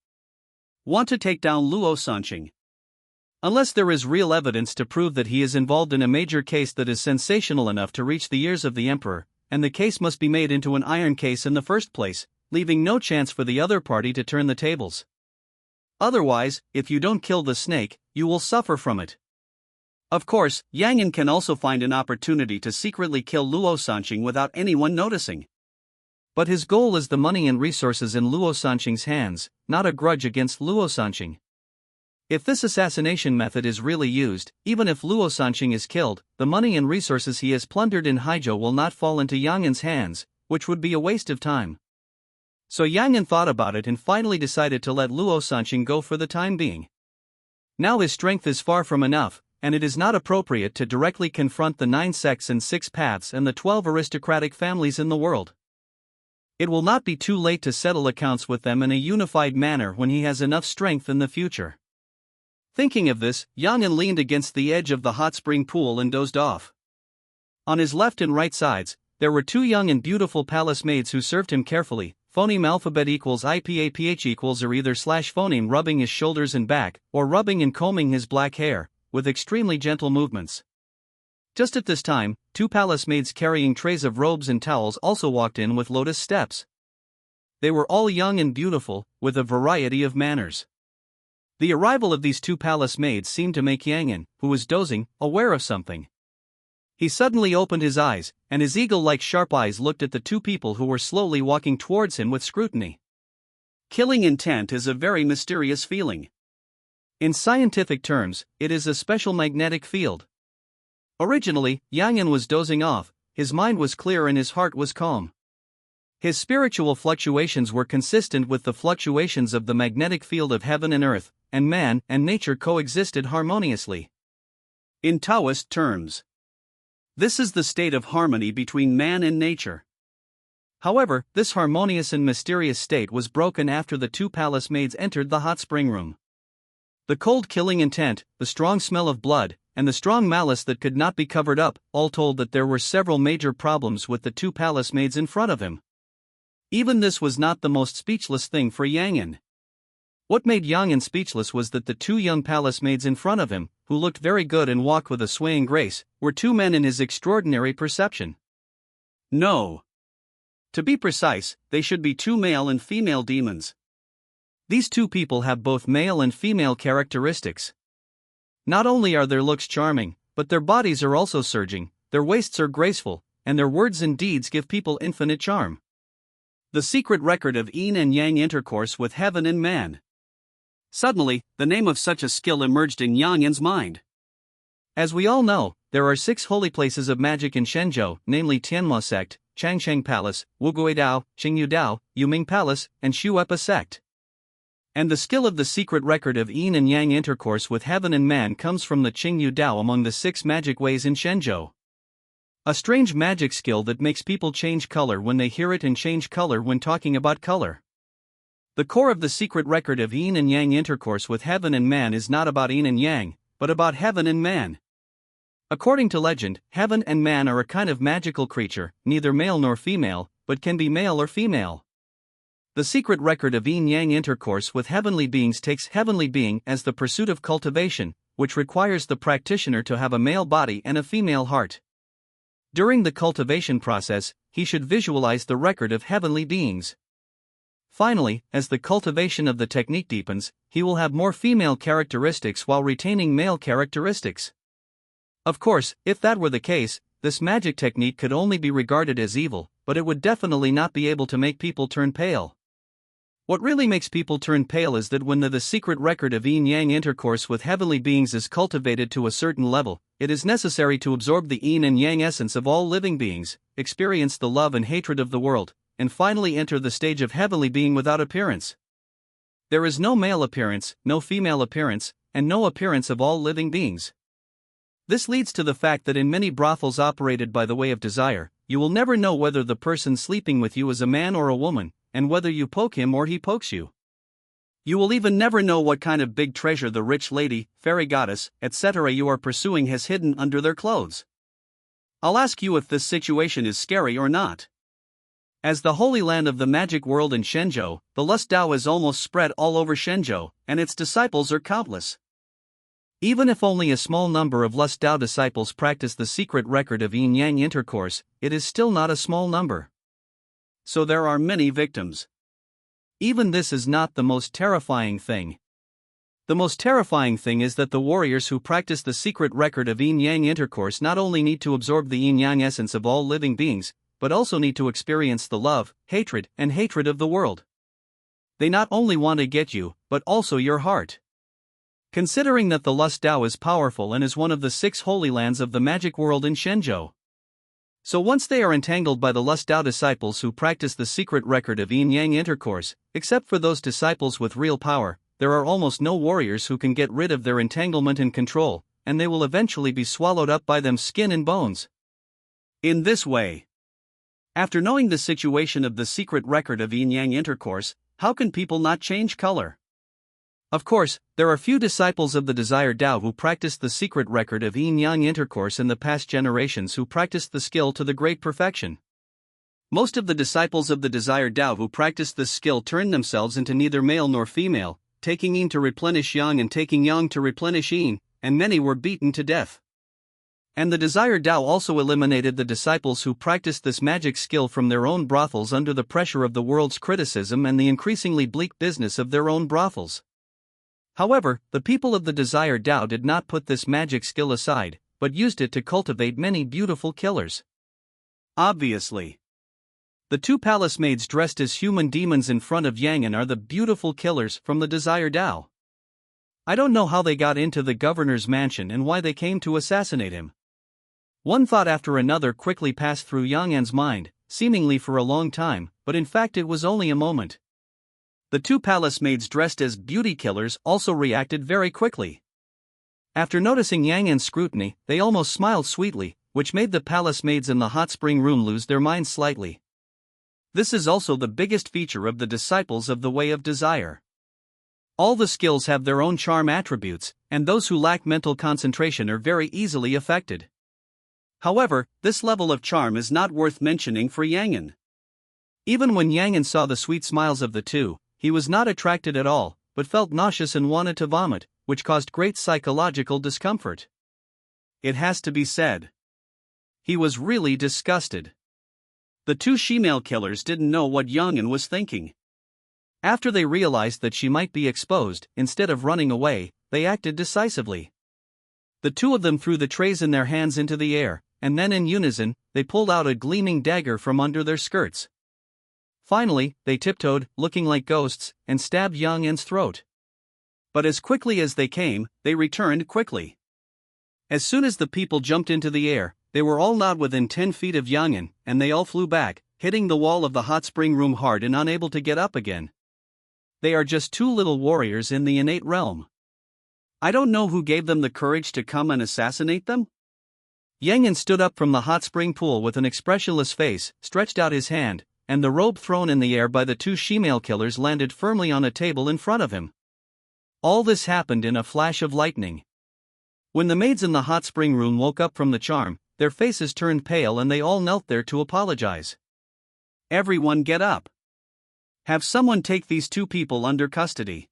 Want to take down Luo Sanqing? Unless there is real evidence to prove that he is involved in a major case that is sensational enough to reach the ears of the emperor, and the case must be made into an iron case in the first place, leaving no chance for the other party to turn the tables. Otherwise, if you don't kill the snake, you will suffer from it. Of course, Yang An can also find an opportunity to secretly kill Luo Sanqing without anyone noticing. But his goal is the money and resources in Luo Sanqing's hands, not a grudge against Luo Sanqing. If this assassination method is really used, even if Luo Sanqing is killed, the money and resources he has plundered in Haizhou will not fall into Yang An's hands, which would be a waste of time. So Yang An thought about it and finally decided to let Luo Sanqing go for the time being. Now his strength is far from enough, and it is not appropriate to directly confront the 9 sects and 6 paths and the 12 aristocratic families in the world. It will not be too late to settle accounts with them in a unified manner when he has enough strength in the future. Thinking of this, Yang An leaned against the edge of the hot spring pool and dozed off. On his left and right sides, there were 2 young and beautiful palace maids who served him carefully. Phoneme alphabet equals IPAPH equals or either / phoneme rubbing his shoulders and back, or rubbing and combing his black hair, with extremely gentle movements. Just at this time, 2 palace maids carrying trays of robes and towels also walked in with lotus steps. They were all young and beautiful, with a variety of manners. The arrival of these 2 palace maids seemed to make Yang An, who was dozing, aware of something. He suddenly opened his eyes, and his eagle-like sharp eyes looked at the 2 people who were slowly walking towards him with scrutiny. Killing intent is a very mysterious feeling. In scientific terms, it is a special magnetic field. Originally, Yang An was dozing off, his mind was clear and his heart was calm. His spiritual fluctuations were consistent with the fluctuations of the magnetic field of heaven and earth, and man and nature coexisted harmoniously. In Taoist terms, this is the state of harmony between man and nature. However, this harmonious and mysterious state was broken after the 2 palace maids entered the hot spring room. The cold killing intent, the strong smell of blood, and the strong malice that could not be covered up, all told that there were several major problems with the 2 palace maids in front of him. Even this was not the most speechless thing for Yang An. What made Yang An speechless was that the 2 young palace maids in front of him, who looked very good and walked with a swaying grace, were 2 men in his extraordinary perception. No. To be precise, they should be 2 male and female demons. These 2 people have both male and female characteristics. Not only are their looks charming, but their bodies are also surging, their waists are graceful, and their words and deeds give people infinite charm. The secret record of yin and yang intercourse with heaven and man. Suddenly, the name of such a skill emerged in Yang An's mind. As we all know, there are 6 holy places of magic in Shenzhou, namely Tianma Sect, Changsheng Palace, Wuguidao, Dao, Qingyu Dao, Yuming Palace, and Shuepa Sect. And the skill of the secret record of yin and yang intercourse with heaven and man comes from the Qingyu Dao among the 6 magic ways in Shenzhou. A strange magic skill that makes people change color when they hear it and change color when talking about color. The core of the secret record of yin and yang intercourse with heaven and man is not about yin and yang, but about heaven and man. According to legend, heaven and man are a kind of magical creature, neither male nor female, but can be male or female. The secret record of yin-yang intercourse with heavenly beings takes heavenly being as the pursuit of cultivation, which requires the practitioner to have a male body and a female heart. During the cultivation process, he should visualize the record of heavenly beings. Finally, as the cultivation of the technique deepens, he will have more female characteristics while retaining male characteristics. Of course, if that were the case, this magic technique could only be regarded as evil, but it would definitely not be able to make people turn pale. What really makes people turn pale is that when the secret record of yin-yang intercourse with heavenly beings is cultivated to a certain level, it is necessary to absorb the yin and yang essence of all living beings, experience the love and hatred of the world, and finally enter the stage of heavenly being without appearance. There is no male appearance, no female appearance, and no appearance of all living beings. This leads to the fact that in many brothels operated by the way of desire, you will never know whether the person sleeping with you is a man or a woman, and whether you poke him or he pokes you. You will even never know what kind of big treasure the rich lady, fairy goddess, etc. you are pursuing has hidden under their clothes. I'll ask you if this situation is scary or not. As the holy land of the magic world in Shenzhou, the lust Tao is almost spread all over Shenzhou, and its disciples are countless. Even if only a small number of Lust Dao disciples practice the secret record of yin-yang intercourse, it is still not a small number. So there are many victims. Even this is not the most terrifying thing. The most terrifying thing is that the warriors who practice the secret record of yin-yang intercourse not only need to absorb the yin-yang essence of all living beings, but also need to experience the love, hatred, and hatred of the world. They not only want to get you, but also your heart. Considering that the Lust Dao is powerful and is one of the 6 holy lands of the magic world in Shenzhou. So once they are entangled by the Lust Dao disciples who practice the secret record of yin-yang intercourse, except for those disciples with real power, there are almost no warriors who can get rid of their entanglement and control, and they will eventually be swallowed up by them skin and bones. In this way, after knowing the situation of the secret record of yin-yang intercourse, how can people not change color? Of course, there are few disciples of the Desire Dao who practiced the secret record of yin-yang intercourse in the past generations who practiced the skill to the great perfection. Most of the disciples of the Desire Dao who practiced this skill turned themselves into neither male nor female, taking yin to replenish yang and taking yang to replenish yin, and many were beaten to death. And the Desire Dao also eliminated the disciples who practiced this magic skill from their own brothels under the pressure of the world's criticism and the increasingly bleak business of their own brothels. However, the people of the Desire Dao did not put this magic skill aside, but used it to cultivate many beautiful killers. Obviously, the 2 palace maids dressed as human demons in front of Yangan are the beautiful killers from the Desire Dao. I don't know how they got into the governor's mansion and why they came to assassinate him. One thought after another quickly passed through Yangan's mind, seemingly for a long time, but in fact it was only a moment. The 2 palace maids dressed as beauty killers also reacted very quickly. After noticing Yangan's scrutiny, they almost smiled sweetly, which made the palace maids in the hot spring room lose their minds slightly. This is also the biggest feature of the disciples of the Way of Desire. All the skills have their own charm attributes, and those who lack mental concentration are very easily affected. However, this level of charm is not worth mentioning for Yangan. Even when Yangan saw the sweet smiles of the 2, he was not attracted at all, but felt nauseous and wanted to vomit, which caused great psychological discomfort. It has to be said. He was really disgusted. The 2 she-male killers didn't know what Yangan was thinking. After they realized that she might be exposed, instead of running away, they acted decisively. The 2 of them threw the trays in their hands into the air, and then in unison, they pulled out a gleaming dagger from under their skirts. Finally, they tiptoed, looking like ghosts, and stabbed Yangan's throat. But as quickly as they came, they returned quickly. As soon as the people jumped into the air, they were all not within 10 feet of Yangan, and they all flew back, hitting the wall of the hot spring room hard and unable to get up again. They are just 2 little warriors in the innate realm. I don't know who gave them the courage to come and assassinate them. Yangan stood up from the hot spring pool with an expressionless face, stretched out his hand, and the robe thrown in the air by the 2 she-male killers landed firmly on a table in front of him. All this happened in a flash of lightning. When the maids in the hot spring room woke up from the charm, their faces turned pale and they all knelt there to apologize. Everyone get up. Have someone take these 2 people under custody.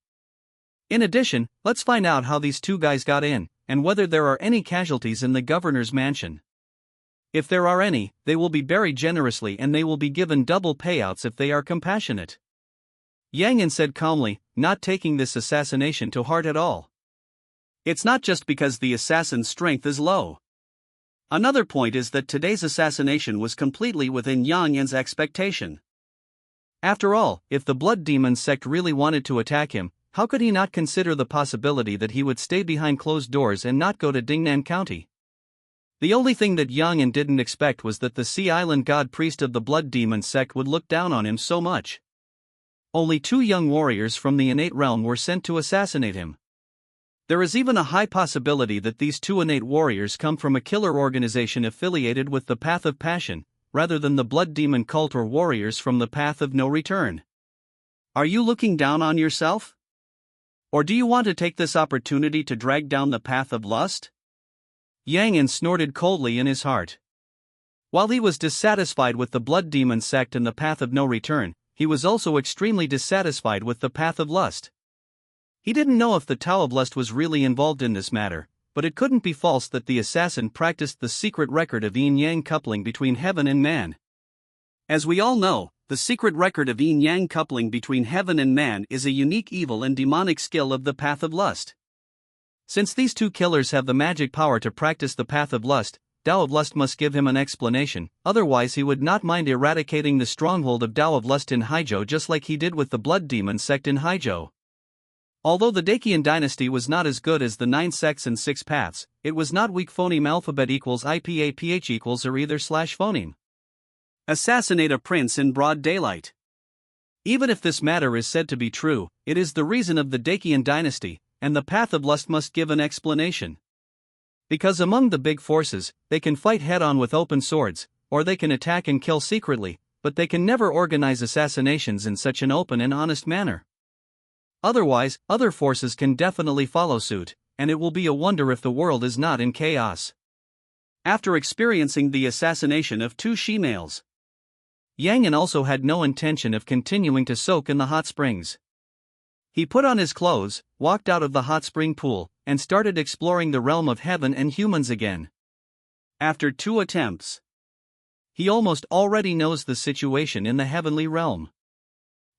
In addition, let's find out how these 2 guys got in, and whether there are any casualties in the governor's mansion. If there are any, they will be buried generously and they will be given double payouts if they are compassionate. Yangan said calmly, not taking this assassination to heart at all. It's not just because the assassin's strength is low. Another point is that today's assassination was completely within Yangan's expectation. After all, if the Blood Demon sect really wanted to attack him, how could he not consider the possibility that he would stay behind closed doors and not go to Dingnan County? The only thing that Yangan didn't expect was that the Sea Island God Priest of the Blood Demon sect would look down on him so much. Only 2 young warriors from the innate realm were sent to assassinate him. There is even a high possibility that these 2 innate warriors come from a killer organization affiliated with the Path of Passion, rather than the Blood Demon cult or warriors from the Path of No Return. Are you looking down on yourself? Or do you want to take this opportunity to drag down the path of lust? Yangan snorted coldly in his heart. While he was dissatisfied with the Blood Demon sect and the Path of No Return, he was also extremely dissatisfied with the Path of Lust. He didn't know if the Tao of Lust was really involved in this matter, but it couldn't be false that the assassin practiced the secret record of yin-yang coupling between heaven and man. As we all know, the secret record of yin-yang coupling between heaven and man is a unique evil and demonic skill of the path of lust. Since these two killers have the magic power to practice the path of lust, Tao of Lust must give him an explanation, otherwise he would not mind eradicating the stronghold of Tao of Lust in Haizhou just like he did with the Blood Demon sect in Haizhou. Although the Dacian dynasty was not as good as the 9 sects and 6 paths, it was not weak. Phoneme alphabet equals IPAPH equals or either slash phoneme. Assassinate a prince in broad daylight. Even if this matter is said to be true, it is the reason of the Dacian dynasty, and the path of lust must give an explanation. Because among the big forces, they can fight head-on with open swords, or they can attack and kill secretly, but they can never organize assassinations in such an open and honest manner. Otherwise, other forces can definitely follow suit, and it will be a wonder if the world is not in chaos. After experiencing the assassination of 2 she-males, Yang An also had no intention of continuing to soak in the hot springs. He put on his clothes, walked out of the hot spring pool, and started exploring the realm of heaven and humans again. After 2 attempts, he almost already knows the situation in the heavenly realm.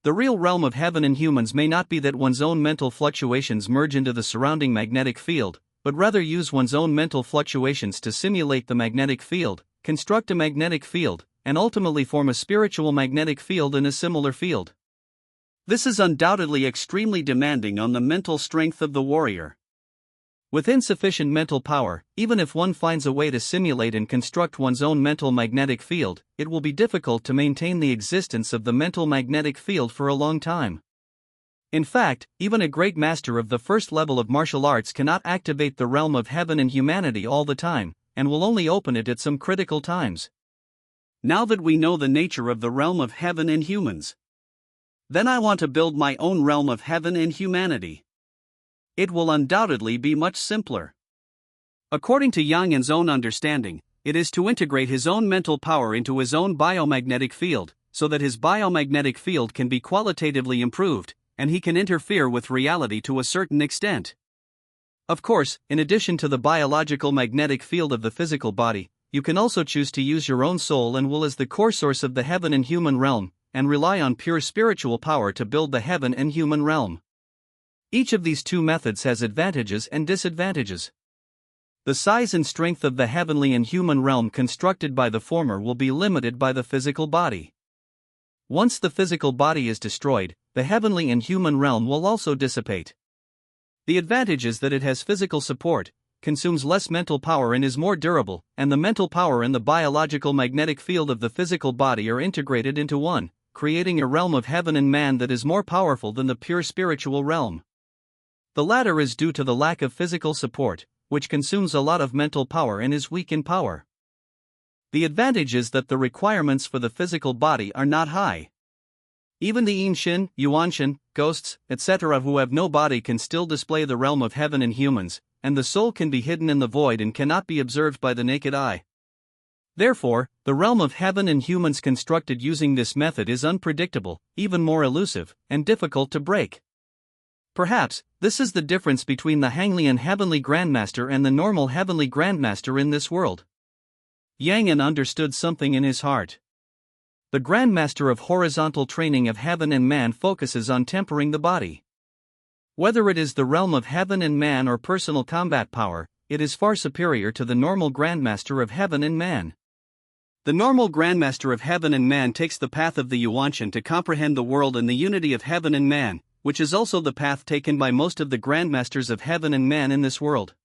The real realm of heaven and humans may not be that one's own mental fluctuations merge into the surrounding magnetic field, but rather use one's own mental fluctuations to simulate the magnetic field, construct a magnetic field, and ultimately form a spiritual magnetic field in a similar field. This is undoubtedly extremely demanding on the mental strength of the warrior. With insufficient mental power, even if one finds a way to simulate and construct one's own mental magnetic field, it will be difficult to maintain the existence of the mental magnetic field for a long time. In fact, even a great master of the first level of martial arts cannot activate the realm of heaven and humanity all the time, and will only open it at some critical times. Now that we know the nature of the realm of heaven and humans, then I want to build my own realm of heaven and humanity. It will undoubtedly be much simpler. According to Yang An's own understanding, it is to integrate his own mental power into his own biomagnetic field, so that his biomagnetic field can be qualitatively improved, and he can interfere with reality to a certain extent. Of course, in addition to the biological magnetic field of the physical body, you can also choose to use your own soul and will as the core source of the heaven and human realm, and rely on pure spiritual power to build the heaven and human realm. Each of these 2 methods has advantages and disadvantages. The size and strength of the heavenly and human realm constructed by the former will be limited by the physical body. Once the physical body is destroyed, the heavenly and human realm will also dissipate. The advantage is that it has physical support, consumes less mental power and is more durable, and the mental power and the biological magnetic field of the physical body are integrated into one, creating a realm of heaven and man that is more powerful than the pure spiritual realm. The latter is due to the lack of physical support, which consumes a lot of mental power and is weak in power. The advantage is that the requirements for the physical body are not high. Even the Yin-Shin, Yuan-Shin, ghosts, etc. who have no body can still display the realm of heaven and humans, and the soul can be hidden in the void and cannot be observed by the naked eye. Therefore, the realm of heaven and humans constructed using this method is unpredictable, even more elusive, and difficult to break. Perhaps, this is the difference between the Hanglian Heavenly Grandmaster and the normal Heavenly Grandmaster in this world. Yang An understood something in his heart. The Grandmaster of horizontal training of heaven and man focuses on tempering the body. Whether it is the realm of heaven and man or personal combat power, it is far superior to the normal Grandmaster of heaven and man. The normal Grandmaster of heaven and man takes the path of the Yuanshan to comprehend the world and the unity of heaven and man, which is also the path taken by most of the Grandmasters of heaven and man in this world.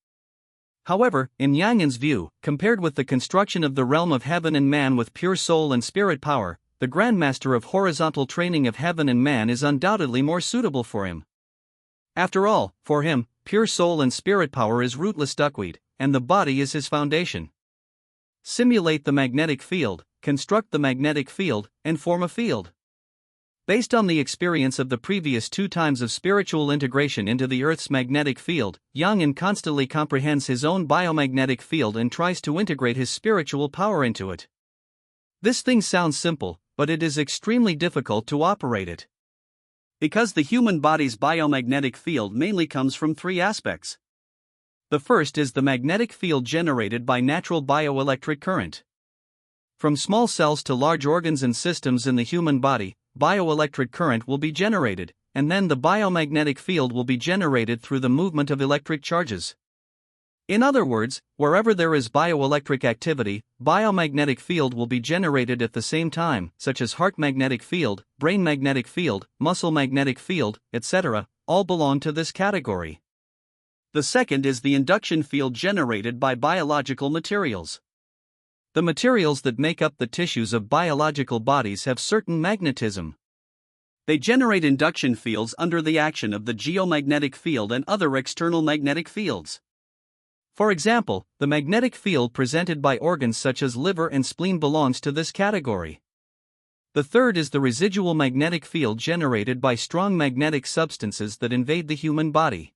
However, in Yang An's view, compared with the construction of the realm of heaven and man with pure soul and spirit power, the Grandmaster of horizontal training of heaven and man is undoubtedly more suitable for him. After all, for him, pure soul and spirit power is rootless duckweed, and the body is his foundation. Simulate the magnetic field, construct the magnetic field, and form a field. Based on the experience of the previous 2 times of spiritual integration into the Earth's magnetic field, Yang An constantly comprehends his own biomagnetic field and tries to integrate his spiritual power into it. This thing sounds simple, but it is extremely difficult to operate it. Because the human body's biomagnetic field mainly comes from three aspects. The first is the magnetic field generated by natural bioelectric current. From small cells to large organs and systems in the human body, bioelectric current will be generated, and then the biomagnetic field will be generated through the movement of electric charges. In other words, wherever there is bioelectric activity, biomagnetic field will be generated at the same time, such as heart magnetic field, brain magnetic field, muscle magnetic field, etc., all belong to this category. The second is the induction field generated by biological materials. The materials that make up the tissues of biological bodies have certain magnetism. They generate induction fields under the action of the geomagnetic field and other external magnetic fields. For example, the magnetic field presented by organs such as liver and spleen belongs to this category. The third is the residual magnetic field generated by strong magnetic substances that invade the human body.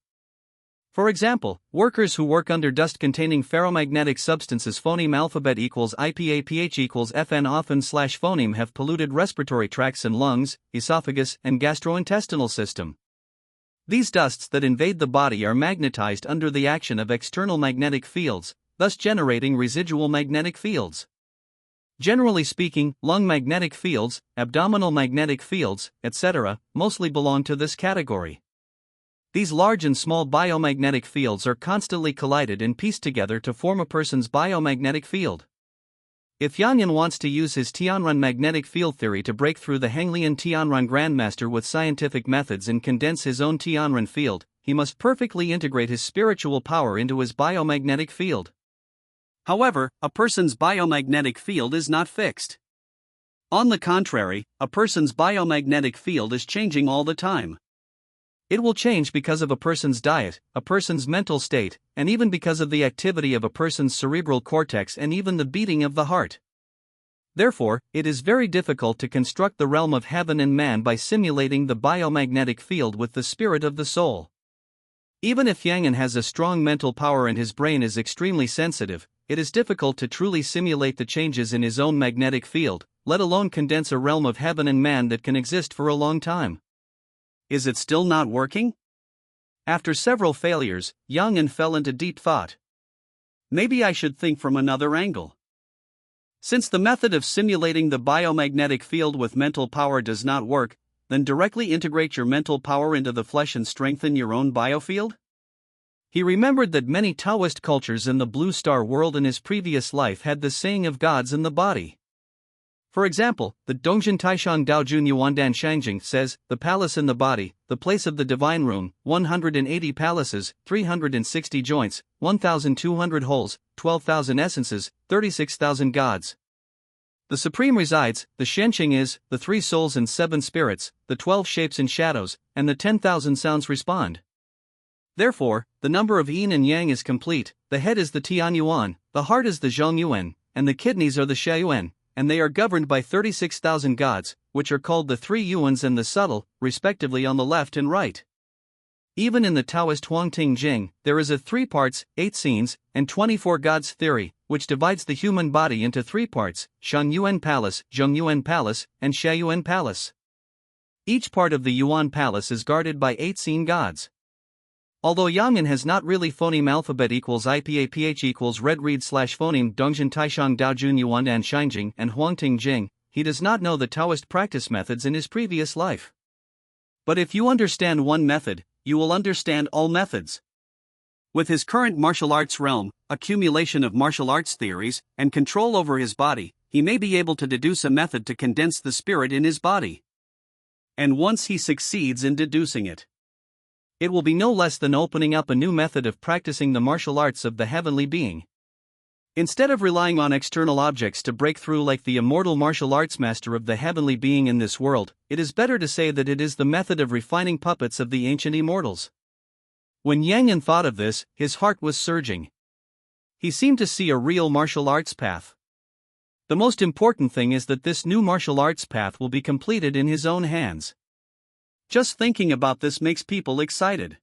For example, workers who work under dust-containing ferromagnetic substances phoneme alphabet equals IPAPH equals FN often/phoneme have polluted respiratory tracts and lungs, esophagus, and gastrointestinal system. These dusts that invade the body are magnetized under the action of external magnetic fields, thus generating residual magnetic fields. Generally speaking, lung magnetic fields, abdominal magnetic fields, etc., mostly belong to this category. These large and small biomagnetic fields are constantly collided and pieced together to form a person's biomagnetic field. If Yanyan wants to use his Tianran magnetic field theory to break through the Henglian Tianran Grandmaster with scientific methods and condense his own Tianran field, he must perfectly integrate his spiritual power into his biomagnetic field. However, a person's biomagnetic field is not fixed. On the contrary, a person's biomagnetic field is changing all the time. It will change because of a person's diet, a person's mental state, and even because of the activity of a person's cerebral cortex and even the beating of the heart. Therefore, it is very difficult to construct the realm of heaven and man by simulating the biomagnetic field with the spirit of the soul. Even if Yanyan has a strong mental power and his brain is extremely sensitive, it is difficult to truly simulate the changes in his own magnetic field, let alone condense a realm of heaven and man that can exist for a long time. Is it still not working? After several failures, Yanyan fell into deep thought. Maybe I should think from another angle. Since the method of simulating the biomagnetic field with mental power does not work, then directly integrate your mental power into the flesh and strengthen your own biofield? He remembered that many Taoist cultures in the Blue Star world in his previous life had the saying of gods in the body. For example, the Dongjin Taishang Daojun Yuandan Shangjing says, the palace in the body, the place of the divine room, 180 palaces, 360 joints, 1,200 holes, 12,000 essences, 36,000 gods. The supreme resides, the Shenqing is, the 3 souls and 7 spirits, the 12 shapes and shadows, and the 10,000 sounds respond. Therefore, the number of yin and yang is complete, the head is the Tian Yuan, the heart is the Zhong Yuan, and the kidneys are the Xia Yuan, and they are governed by 36,000 gods, which are called the 3 Yuans and the subtle, respectively on the left and right. Even in the Taoist Huangting Jing, there is a 3 parts, 8 scenes, and 24 gods theory, which divides the human body into 3 parts, Shan Yuan Palace, Zhong Yuan Palace, and Xia Yuan Palace. Each part of the Yuan Palace is guarded by 8 scene gods. Although Yanyan has not really phoneme alphabet equals IPAPH equals red read / phoneme Dongjin Taishang Daojun Yuandan Shangjing and Huangting Jing, he does not know the Taoist practice methods in his previous life. But if you understand one method, you will understand all methods. With his current martial arts realm, accumulation of martial arts theories, and control over his body, he may be able to deduce a method to condense the spirit in his body. And once he succeeds in deducing it, it will be no less than opening up a new method of practicing the martial arts of the heavenly being. Instead of relying on external objects to break through like the immortal martial arts master of the heavenly being in this world, it is better to say that it is the method of refining puppets of the ancient immortals. When Yanyan thought of this, his heart was surging. He seemed to see a real martial arts path. The most important thing is that this new martial arts path will be completed in his own hands. Just thinking about this makes people excited.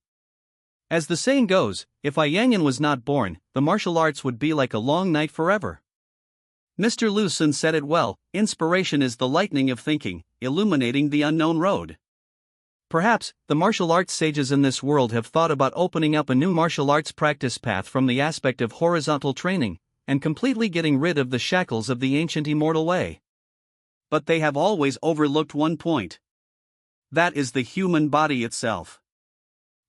As the saying goes, if Yanyan was not born, the martial arts would be like a long night forever. Mr. Lu Sun said it well, inspiration is the lightning of thinking, illuminating the unknown road. Perhaps, the martial arts sages in this world have thought about opening up a new martial arts practice path from the aspect of horizontal training, and completely getting rid of the shackles of the ancient immortal way. But they have always overlooked one point. That is the human body itself.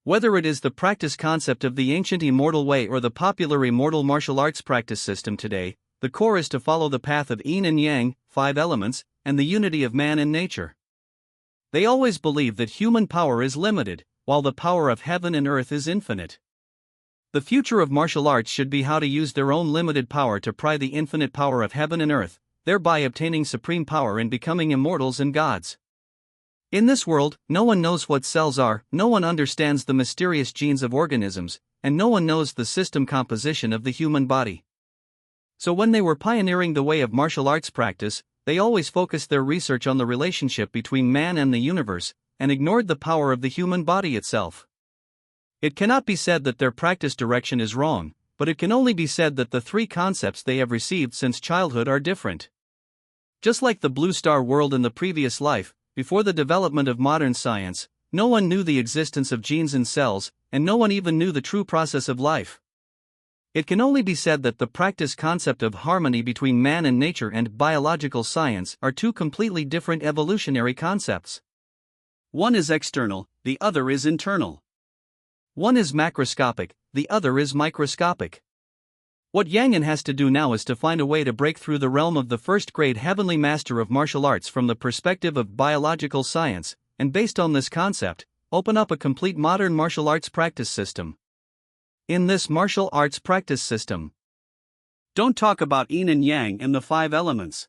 Whether it is the practice concept of the ancient immortal way or the popular immortal martial arts practice system today, the core is to follow the path of yin and yang, 5 elements, and the unity of man and nature. They always believe that human power is limited, while the power of heaven and earth is infinite. The future of martial arts should be how to use their own limited power to pry the infinite power of heaven and earth, thereby obtaining supreme power and becoming immortals and gods. In this world, no one knows what cells are, no one understands the mysterious genes of organisms, and no one knows the system composition of the human body. So when they were pioneering the way of martial arts practice, they always focused their research on the relationship between man and the universe, and ignored the power of the human body itself. It cannot be said that their practice direction is wrong, but it can only be said that the 3 concepts they have received since childhood are different. Just like the blue star world in the previous life, before the development of modern science, no one knew the existence of genes in cells, and no one even knew the true process of life. It can only be said that the practice concept of harmony between man and nature and biological science are 2 completely different evolutionary concepts. One is external, the other is internal. One is macroscopic, the other is microscopic. What Yang Yan has to do now is to find a way to break through the realm of the first-grade heavenly master of martial arts from the perspective of biological science, and based on this concept, open up a complete modern martial arts practice system. In this martial arts practice system, don't talk about yin and yang and the 5 elements.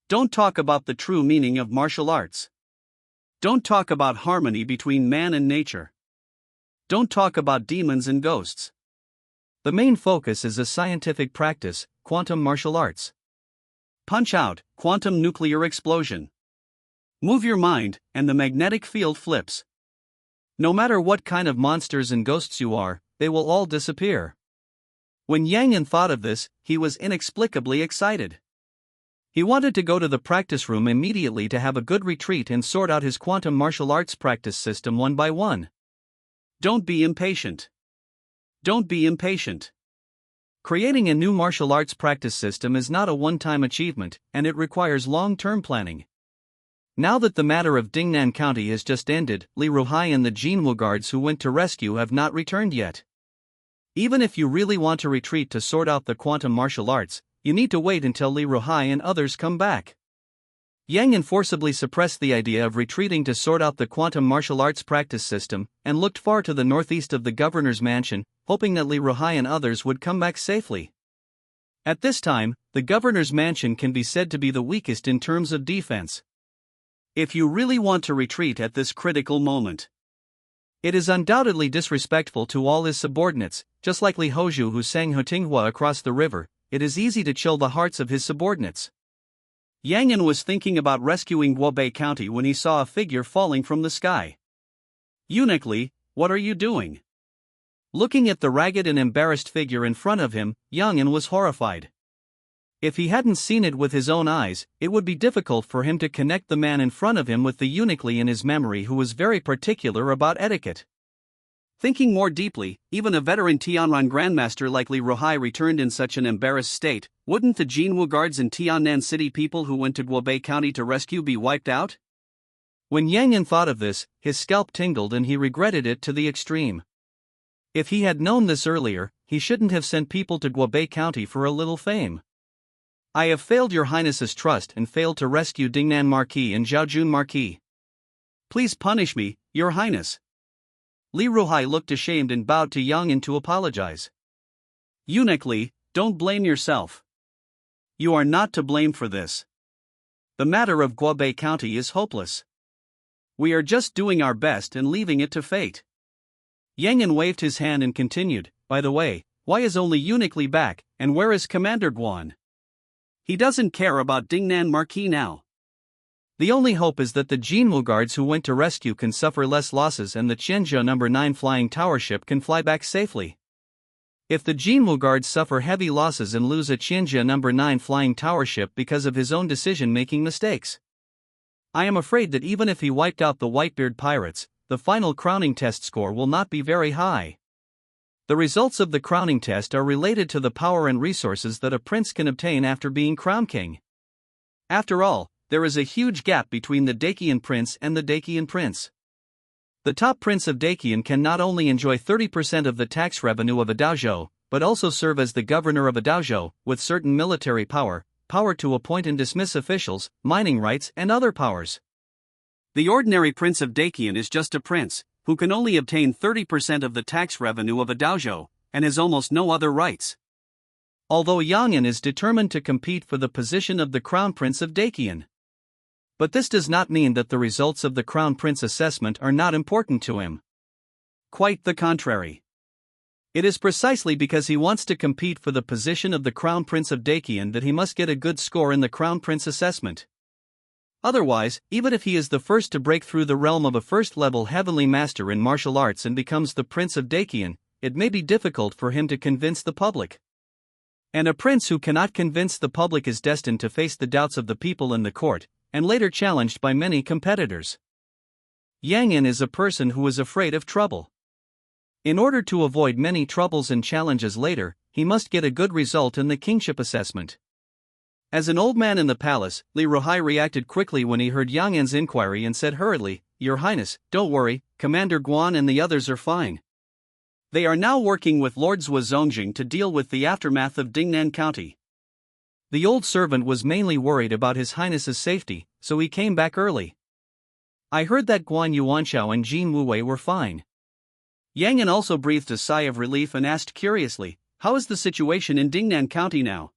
Don't talk about the true meaning of martial arts. Don't talk about harmony between man and nature. Don't talk about demons and ghosts. The main focus is a scientific practice, quantum martial arts. Punch out, quantum nuclear explosion. Move your mind, and the magnetic field flips. No matter what kind of monsters and ghosts you are, they will all disappear. When Yang Yan thought of this, he was inexplicably excited. He wanted to go to the practice room immediately to have a good retreat and sort out his quantum martial arts practice system one by one. Don't be impatient. Don't be impatient. Creating a new martial arts practice system is not a one-time achievement, and it requires long-term planning. Now that the matter of Dingnan County has just ended, Li Ruhai and the Jinwu guards who went to rescue have not returned yet. Even if you really want to retreat to sort out the quantum martial arts, you need to wait until Li Ruhai and others come back. Yang Yan forcibly suppressed the idea of retreating to sort out the quantum martial arts practice system, and looked far to the northeast of the governor's mansion, hoping that Li Ruhai and others would come back safely. At this time, the governor's mansion can be said to be the weakest in terms of defense. If you really want to retreat at this critical moment, it is undoubtedly disrespectful to all his subordinates, just like Li Hozhu who sang Hotinghua across the river. It is easy to chill the hearts of his subordinates. Yang Yan was thinking about rescuing Guobei County when he saw a figure falling from the sky. Eunuch Li, what are you doing? Looking at the ragged and embarrassed figure in front of him, Yang Yan was horrified. If he hadn't seen it with his own eyes, it would be difficult for him to connect the man in front of him with the eunuch Li in his memory who was very particular about etiquette. Thinking more deeply, even a veteran Tianran grandmaster like Li Ruhai returned in such an embarrassed state. Wouldn't the Jinwu guards and Tiannan City people who went to Guobei County to rescue be wiped out? When Yang Yan thought of this, his scalp tingled and he regretted it to the extreme. If he had known this earlier, he shouldn't have sent people to Guobei County for a little fame. I have failed your highness's trust and failed to rescue Dingnan Marquis and Zhaojun Marquis. Please punish me, your highness. Li Ruhai looked ashamed and bowed to Yang Yan to apologize. Eunuch Li, don't blame yourself. You are not to blame for this. The matter of Guobei County is hopeless. We are just doing our best and leaving it to fate. Yang Yan waved his hand and continued, by the way, why is only Eunuch Li back, and where is Commander Guan? He doesn't care about Dingnan Marquis now. The only hope is that the Jinwu guards who went to rescue can suffer less losses and the Qianjia No. 9 flying tower ship can fly back safely. If the Jinwu guards suffer heavy losses and lose a Qianjia No. 9 flying tower ship because of his own decision-making mistakes, I am afraid that even if he wiped out the Whitebeard pirates, the final crowning test score will not be very high. The results of the crowning test are related to the power and resources that a prince can obtain after being crowned king. After all, there is a huge gap between the Dacian prince and the Dacian prince. The top prince of Dacian can not only enjoy 30% of the tax revenue of a dojo, but also serve as the governor of a dojo, with certain military power, power to appoint and dismiss officials, mining rights, and other powers. The ordinary prince of Dacian is just a prince, who can only obtain 30% of the tax revenue of a dojo, and has almost no other rights. Although Yang An is determined to compete for the position of the Crown Prince of Dacian. But this does not mean that the results of the Crown Prince assessment are not important to him. Quite the contrary. It is precisely because he wants to compete for the position of the Crown Prince of Dacian that he must get a good score in the Crown Prince assessment. Otherwise, even if he is the first to break through the realm of a first-level heavenly master in martial arts and becomes the Prince of Dacian, it may be difficult for him to convince the public. And a prince who cannot convince the public is destined to face the doubts of the people in the court, and later challenged by many competitors. Yang An is a person who is afraid of trouble. In order to avoid many troubles and challenges later, he must get a good result in the kingship assessment. As an old man in the palace, Li Ruhai reacted quickly when he heard Yang An's inquiry and said hurriedly, "Your Highness, don't worry, Commander Guan and the others are fine. They are now working with Lord Zhou Zongjing to deal with the aftermath of Dingnan County." The old servant was mainly worried about His Highness's safety, so he came back early. "I heard that Guan Yuanxiao and Jin Wuwei were fine." Yang An also breathed a sigh of relief and asked curiously, "How is the situation in Dingnan County now?"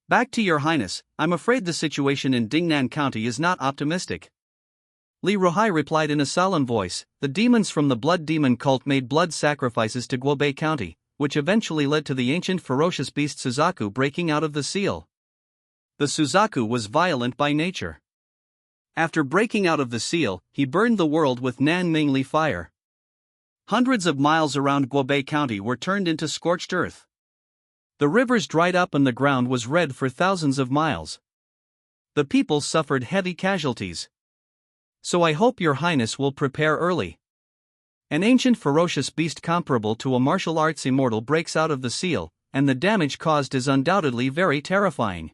"Back to Your Highness, I'm afraid the situation in Dingnan County is not optimistic." Li Ruhai replied in a solemn voice, "The demons from the blood demon cult made blood sacrifices to Guobei County, which eventually led to the ancient ferocious beast Suzaku breaking out of the seal. The Suzaku was violent by nature. After breaking out of the seal, he burned the world with Nanmingli fire. Hundreds of miles around Guobei County were turned into scorched earth. The rivers dried up and the ground was red for thousands of miles. The people suffered heavy casualties. So I hope Your Highness will prepare early. An ancient ferocious beast comparable to a martial arts immortal breaks out of the seal, and the damage caused is undoubtedly very terrifying.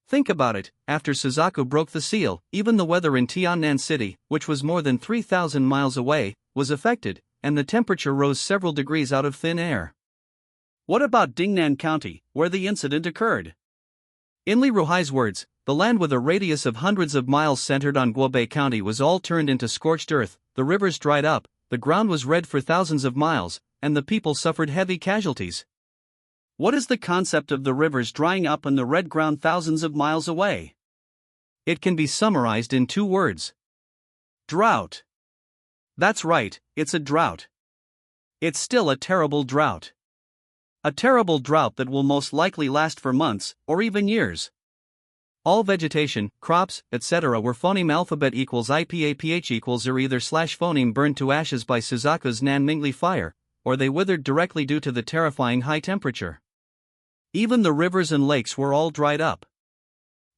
Think about it, after Suzaku broke the seal, even the weather in Tiannan City, which was more than 3,000 miles away, was affected, and the temperature rose several degrees out of thin air. What about Dingnan County, where the incident occurred? In Li Ruhai's words, the land with a radius of hundreds of miles centered on Guobei County was all turned into scorched earth, the rivers dried up, the ground was red for thousands of miles, and the people suffered heavy casualties. What is the concept of the rivers drying up and the red ground thousands of miles away? It can be summarized in 2 words. Drought. That's right, it's a drought. It's still a terrible drought. A terrible drought that will most likely last for months, or even years. All vegetation, crops, etc. were phoneme alphabet equals IPAPH equals or either slash phoneme burned to ashes by Suzaku's Nanmingli fire, or they withered directly due to the terrifying high temperature. Even the rivers and lakes were all dried up.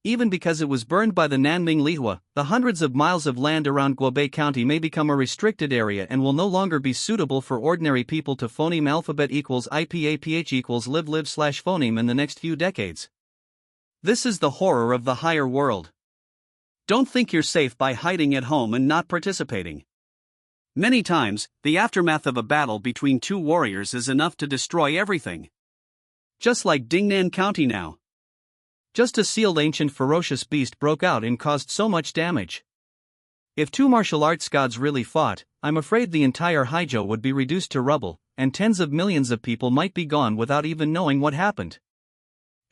Even because it was burned by the Nanming Lihua, the hundreds of miles of land around Guobei County may become a restricted area and will no longer be suitable for ordinary people to phoneme alphabet equals IPAPH equals live slash phoneme in the next few decades. This is the horror of the higher world. Don't think you're safe by hiding at home and not participating. Many times, the aftermath of a battle between 2 warriors is enough to destroy everything. Just like Dingnan County now. Just a sealed ancient ferocious beast broke out and caused so much damage. If 2 martial arts gods really fought, I'm afraid the entire Haijo would be reduced to rubble, and tens of millions of people might be gone without even knowing what happened.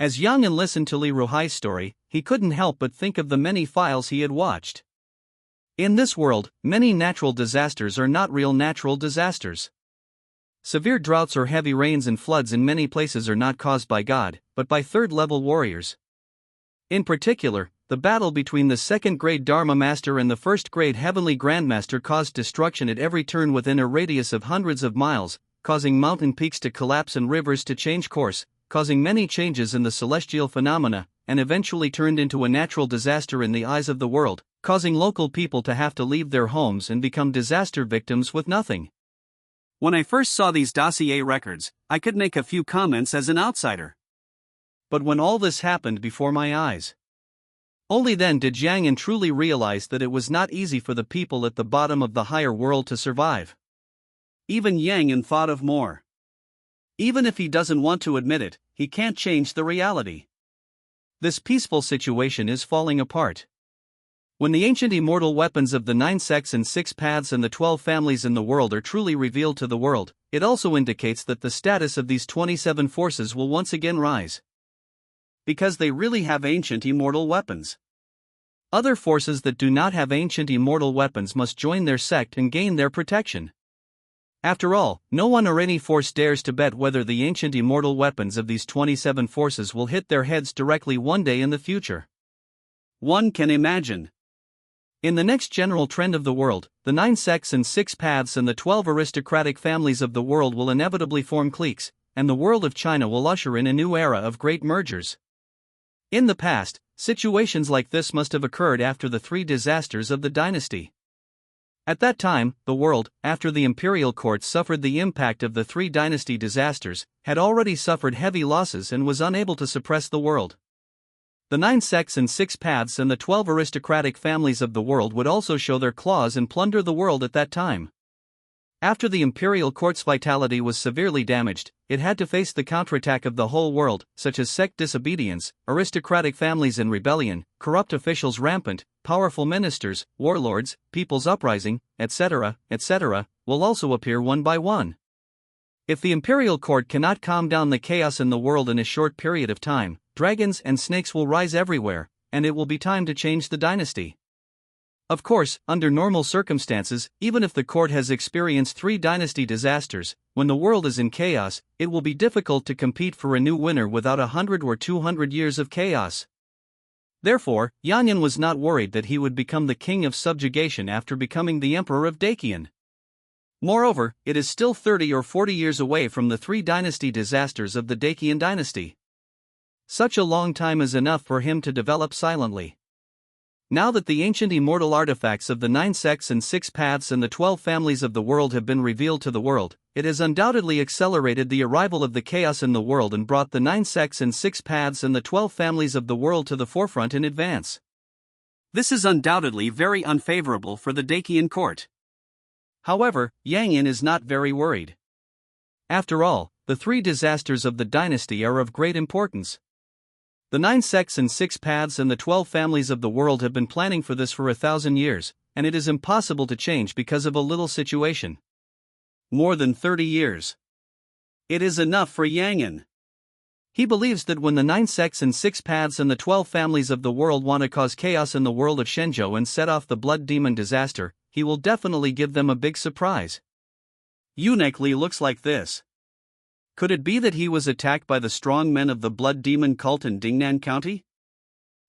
As Yang An listened to Li Ruhai's story, he couldn't help but think of the many files he had watched. In this world, many natural disasters are not real natural disasters. Severe droughts or heavy rains and floods in many places are not caused by God, but by third-level warriors. In particular, the battle between the second-grade Dharma Master and the first-grade Heavenly Grandmaster caused destruction at every turn within a radius of hundreds of miles, causing mountain peaks to collapse and rivers to change course, causing many changes in the celestial phenomena, and eventually turned into a natural disaster in the eyes of the world, causing local people to have to leave their homes and become disaster victims with nothing. When I first saw these dossier records, I could make a few comments as an outsider. But when all this happened before my eyes, only then did Yang An truly realize that it was not easy for the people at the bottom of the higher world to survive. Even Yang An thought of more. Even if he doesn't want to admit it, he can't change the reality. This peaceful situation is falling apart. When the ancient immortal weapons of the 9 sects and 6 paths and the 12 families in the world are truly revealed to the world, it also indicates that the status of these 27 forces will once again rise. Because they really have ancient immortal weapons. Other forces that do not have ancient immortal weapons must join their sect and gain their protection. After all, no one or any force dares to bet whether the ancient immortal weapons of these 27 forces will hit their heads directly one day in the future. One can imagine. In the next general trend of the world, the 9 sects and 6 paths and the 12 aristocratic families of the world will inevitably form cliques, and the world of China will usher in a new era of great mergers. In the past, situations like this must have occurred after the 3 disasters of the dynasty. At that time, the world, after the imperial court suffered the impact of the 3 dynasty disasters, had already suffered heavy losses and was unable to suppress the world. The 9 sects and 6 paths and the 12 aristocratic families of the world would also show their claws and plunder the world at that time. After the imperial court's vitality was severely damaged, it had to face the counterattack of the whole world, such as sect disobedience, aristocratic families in rebellion, corrupt officials rampant, powerful ministers, warlords, people's uprising, etc., will also appear one by one. If the imperial court cannot calm down the chaos in the world in a short period of time, dragons and snakes will rise everywhere, and it will be time to change the dynasty. Of course, under normal circumstances, even if the court has experienced 3 dynasty disasters, when the world is in chaos, it will be difficult to compete for a new winner without 100 or 200 years of chaos. Therefore, Yang An was not worried that he would become the king of subjugation after becoming the emperor of Dacian. Moreover, it is still 30 or 40 years away from the 3 dynasty disasters of the Dacian dynasty. Such a long time is enough for him to develop silently. Now that the ancient immortal artifacts of the 9 sects and 6 paths and the 12 families of the world have been revealed to the world, it has undoubtedly accelerated the arrival of the chaos in the world and brought the 9 sects and 6 paths and the 12 families of the world to the forefront in advance. This is undoubtedly very unfavorable for the Dacian court. However, Yang An is not very worried. After all, the 3 disasters of the dynasty are of great importance. The 9 sects and 6 paths and the 12 families of the world have been planning for this for 1,000 years, and it is impossible to change because of a little situation. More than 30 years. It is enough for Yang An. He believes that when the 9 sects and 6 paths and the 12 families of the world want to cause chaos in the world of Shenzhou and set off the blood demon disaster, he will definitely give them a big surprise. Uniquely looks like this. Could it be that he was attacked by the strong men of the blood demon cult in Dingnan County?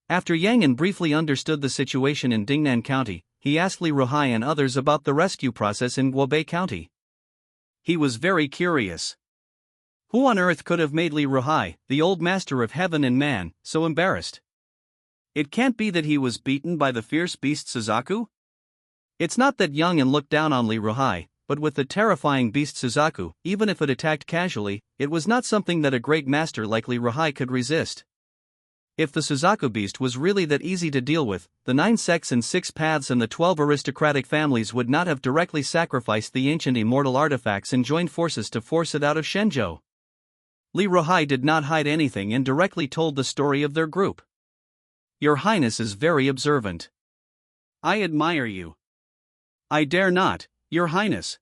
After Yang An briefly understood the situation in Dingnan County, he asked Li Ruhai and others about the rescue process in Guobei County. He was very curious. Who on earth could have made Li Ruhai, the old master of heaven and man, so embarrassed? It can't be that he was beaten by the fierce beast Suzaku? It's not that Yang An looked down on Li Ruhai, but with the terrifying beast Suzaku, even if it attacked casually, it was not something that a great master like Li Ruhai could resist. If the Suzaku beast was really that easy to deal with, the 9 sects and 6 paths and the 12 aristocratic families would not have directly sacrificed the ancient immortal artifacts and joined forces to force it out of Shenzhou. Li Ruhai did not hide anything and directly told the story of their group. Your Highness is very observant. I admire you. I dare not, Your Highness.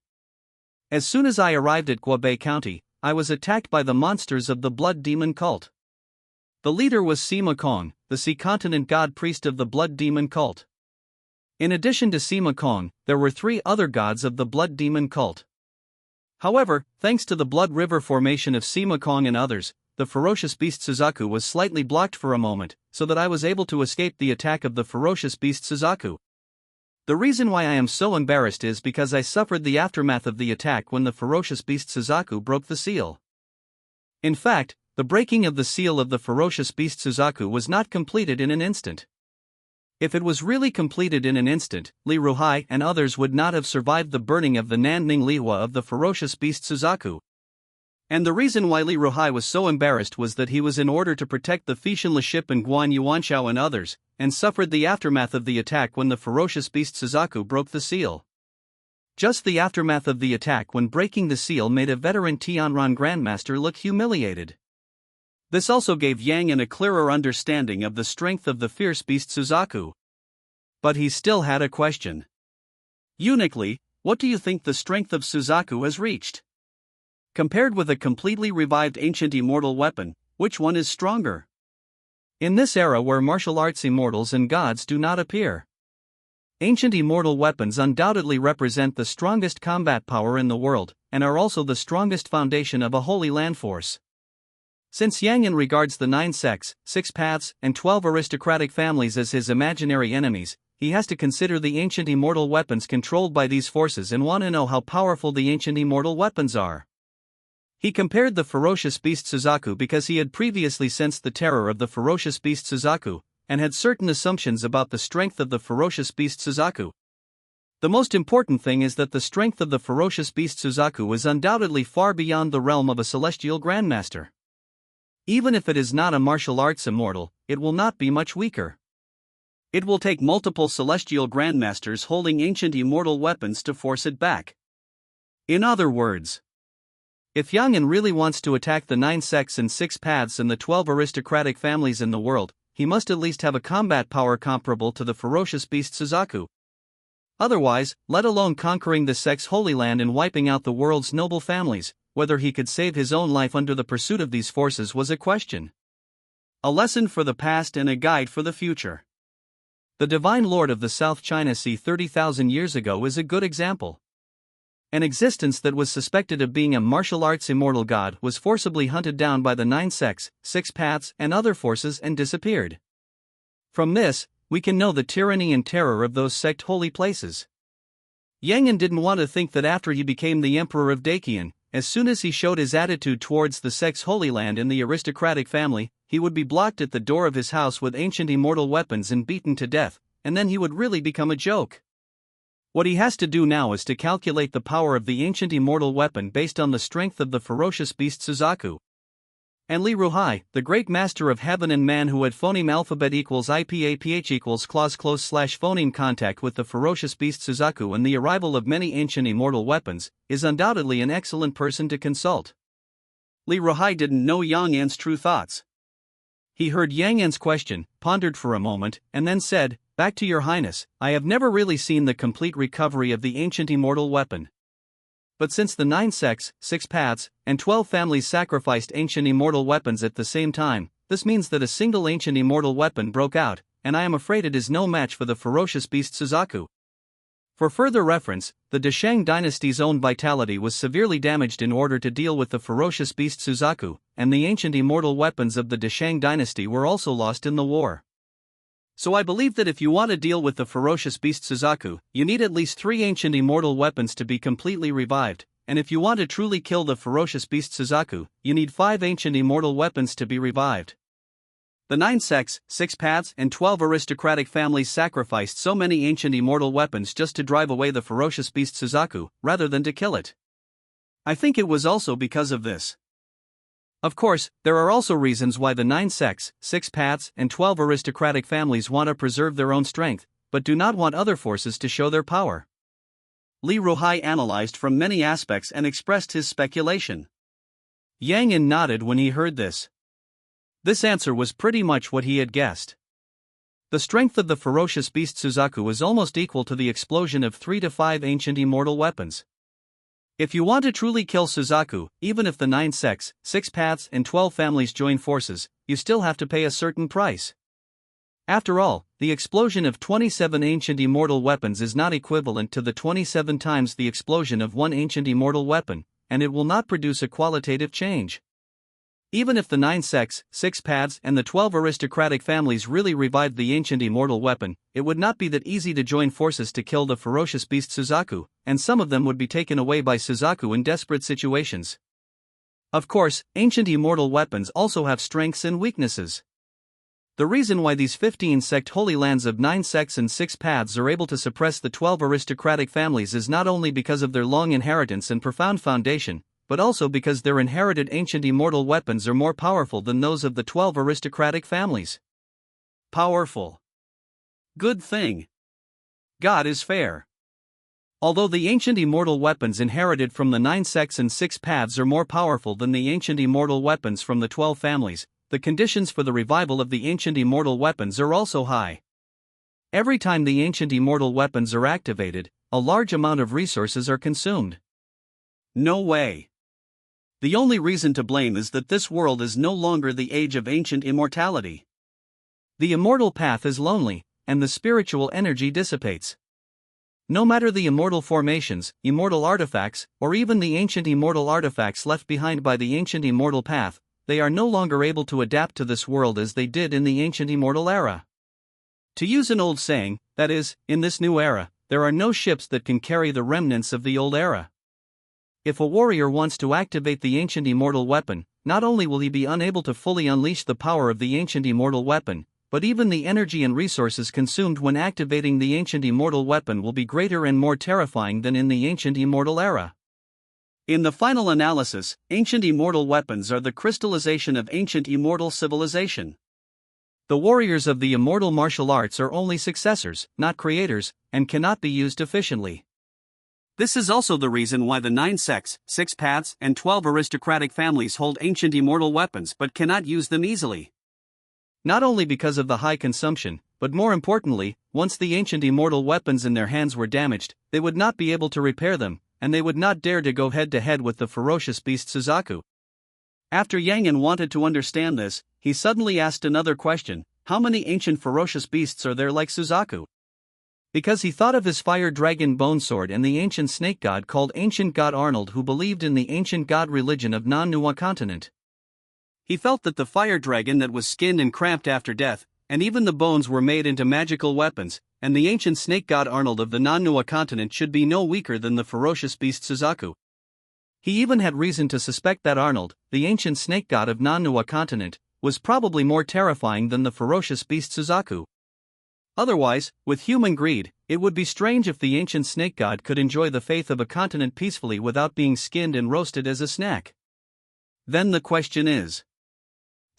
As soon as I arrived at Guobei County, I was attacked by the monsters of the blood demon cult. The leader was Sima Kong, the sea continent god priest of the blood demon cult. In addition to Sima Kong, there were 3 other gods of the blood demon cult. However, thanks to the blood river formation of Sima Kong and others, the ferocious beast Suzaku was slightly blocked for a moment, so that I was able to escape the attack of the ferocious beast Suzaku. The reason why I am so embarrassed is because I suffered the aftermath of the attack when the ferocious beast Suzaku broke the seal. In fact, the breaking of the seal of the ferocious beast Suzaku was not completed in an instant. If it was really completed in an instant, Li Ruhai and others would not have survived the burning of the Nanning Lihua of the ferocious beast Suzaku. And the reason why Li Ruhai was so embarrassed was that he was in order to protect the Fishinla ship and Guan Yuanshao and others, and suffered the aftermath of the attack when the ferocious beast Suzaku broke the seal. Just the aftermath of the attack when breaking the seal made a veteran Tianran Grandmaster look humiliated. This also gave Yang An a clearer understanding of the strength of the fierce beast Suzaku. But he still had a question. Uniquely, what do you think the strength of Suzaku has reached? Compared with a completely revived ancient immortal weapon, which one is stronger? In this era where martial arts immortals and gods do not appear, ancient immortal weapons undoubtedly represent the strongest combat power in the world, and are also the strongest foundation of a holy land force. Since Yang An regards the 9 sects, 6 paths, and 12 aristocratic families as his imaginary enemies, he has to consider the ancient immortal weapons controlled by these forces and want to know how powerful the ancient immortal weapons are. He compared the ferocious beast Suzaku because he had previously sensed the terror of the ferocious beast Suzaku, and had certain assumptions about the strength of the ferocious beast Suzaku. The most important thing is that the strength of the ferocious beast Suzaku is undoubtedly far beyond the realm of a celestial grandmaster. Even if it is not a martial arts immortal, it will not be much weaker. It will take multiple celestial grandmasters holding ancient immortal weapons to force it back. In other words, if Yang An really wants to attack the 9 sects and 6 paths and the 12 aristocratic families in the world, he must at least have a combat power comparable to the ferocious beast Suzaku. Otherwise, let alone conquering the sect's holy land and wiping out the world's noble families, whether he could save his own life under the pursuit of these forces was a question. A lesson for the past and a guide for the future. The Divine Lord of the South China Sea 30,000 years ago is a good example. An existence that was suspected of being a martial arts immortal god was forcibly hunted down by the 9 sects, 6 paths, and other forces and disappeared. From this, we can know the tyranny and terror of those sect holy places. Yang An didn't want to think that after he became the emperor of Dakian, as soon as he showed his attitude towards the sect's holy land and the aristocratic family, he would be blocked at the door of his house with ancient immortal weapons and beaten to death, and then he would really become a joke. What he has to do now is to calculate the power of the ancient immortal weapon based on the strength of the ferocious beast Suzaku. And Li Ruhai, the great master of heaven and man who had phoneme alphabet equals IPAPH equals clause close / phoneme contact with the ferocious beast Suzaku and the arrival of many ancient immortal weapons, is undoubtedly an excellent person to consult. Li Ruhai didn't know Yang An's true thoughts. He heard Yang An's question, pondered for a moment, and then said, "Back to your highness, I have never really seen the complete recovery of the ancient immortal weapon. But since the 9 sects, 6 paths, and 12 families sacrificed ancient immortal weapons at the same time, this means that a single ancient immortal weapon broke out, and I am afraid it is no match for the ferocious beast Suzaku." For further reference, the Deshang dynasty's own vitality was severely damaged in order to deal with the ferocious beast Suzaku, and the ancient immortal weapons of the Deshang dynasty were also lost in the war. So I believe that if you want to deal with the ferocious beast Suzaku, you need at least 3 ancient immortal weapons to be completely revived, and if you want to truly kill the ferocious beast Suzaku, you need 5 ancient immortal weapons to be revived. The 9 sects, 6 paths, and 12 aristocratic families sacrificed so many ancient immortal weapons just to drive away the ferocious beast Suzaku, rather than to kill it. I think it was also because of this. Of course, there are also reasons why the 9 sects, 6 paths, and 12 aristocratic families want to preserve their own strength, but do not want other forces to show their power. Li Ruhai analyzed from many aspects and expressed his speculation. Yang An nodded when he heard this. This answer was pretty much what he had guessed. The strength of the ferocious beast Suzaku was almost equal to the explosion of 3 to 5 ancient immortal weapons. If you want to truly kill Suzaku, even if the 9 sects, 6 paths, and 12 families join forces, you still have to pay a certain price. After all, the explosion of 27 ancient immortal weapons is not equivalent to the 27 times the explosion of one ancient immortal weapon, and it will not produce a qualitative change. Even if the 9 sects, 6 paths, and the 12 aristocratic families really revived the ancient immortal weapon, it would not be that easy to join forces to kill the ferocious beast Suzaku, and some of them would be taken away by Suzaku in desperate situations. Of course, ancient immortal weapons also have strengths and weaknesses. The reason why these 15 sect holy lands of 9 sects and 6 paths are able to suppress the 12 aristocratic families is not only because of their long inheritance and profound foundation, but also because their inherited ancient immortal weapons are more powerful than those of the 12 aristocratic families. Powerful. Good thing. God is fair. Although the ancient immortal weapons inherited from the 9 sects and 6 paths are more powerful than the ancient immortal weapons from the 12 families, the conditions for the revival of the ancient immortal weapons are also high. Every time the ancient immortal weapons are activated, a large amount of resources are consumed. No way. The only reason to blame is that this world is no longer the age of ancient immortality. The immortal path is lonely, and the spiritual energy dissipates. No matter the immortal formations, immortal artifacts, or even the ancient immortal artifacts left behind by the ancient immortal path, they are no longer able to adapt to this world as they did in the ancient immortal era. To use an old saying, that is, in this new era, there are no ships that can carry the remnants of the old era. If a warrior wants to activate the ancient immortal weapon, not only will he be unable to fully unleash the power of the ancient immortal weapon, but even the energy and resources consumed when activating the ancient immortal weapon will be greater and more terrifying than in the ancient immortal era. In the final analysis, ancient immortal weapons are the crystallization of ancient immortal civilization. The warriors of the immortal martial arts are only successors, not creators, and cannot be used efficiently. This is also the reason why the 9 sects, 6 paths, and 12 aristocratic families hold ancient immortal weapons but cannot use them easily. Not only because of the high consumption, but more importantly, once the ancient immortal weapons in their hands were damaged, they would not be able to repair them, and they would not dare to go head-to-head with the ferocious beast Suzaku. After Yangan wanted to understand this, he suddenly asked another question: how many ancient ferocious beasts are there like Suzaku? Because he thought of his fire dragon bone sword and the ancient snake god called Ancient God Arnold, who believed in the ancient god religion of Non-Nuwa continent. He felt that the fire dragon that was skinned and cramped after death, and even the bones were made into magical weapons, and the ancient snake god Arnold of the Non-Nuwa continent should be no weaker than the ferocious beast Suzaku. He even had reason to suspect that Arnold, the ancient snake god of Non-Nuwa continent, was probably more terrifying than the ferocious beast Suzaku. Otherwise, with human greed, it would be strange if the ancient snake god could enjoy the faith of a continent peacefully without being skinned and roasted as a snack. Then the question is,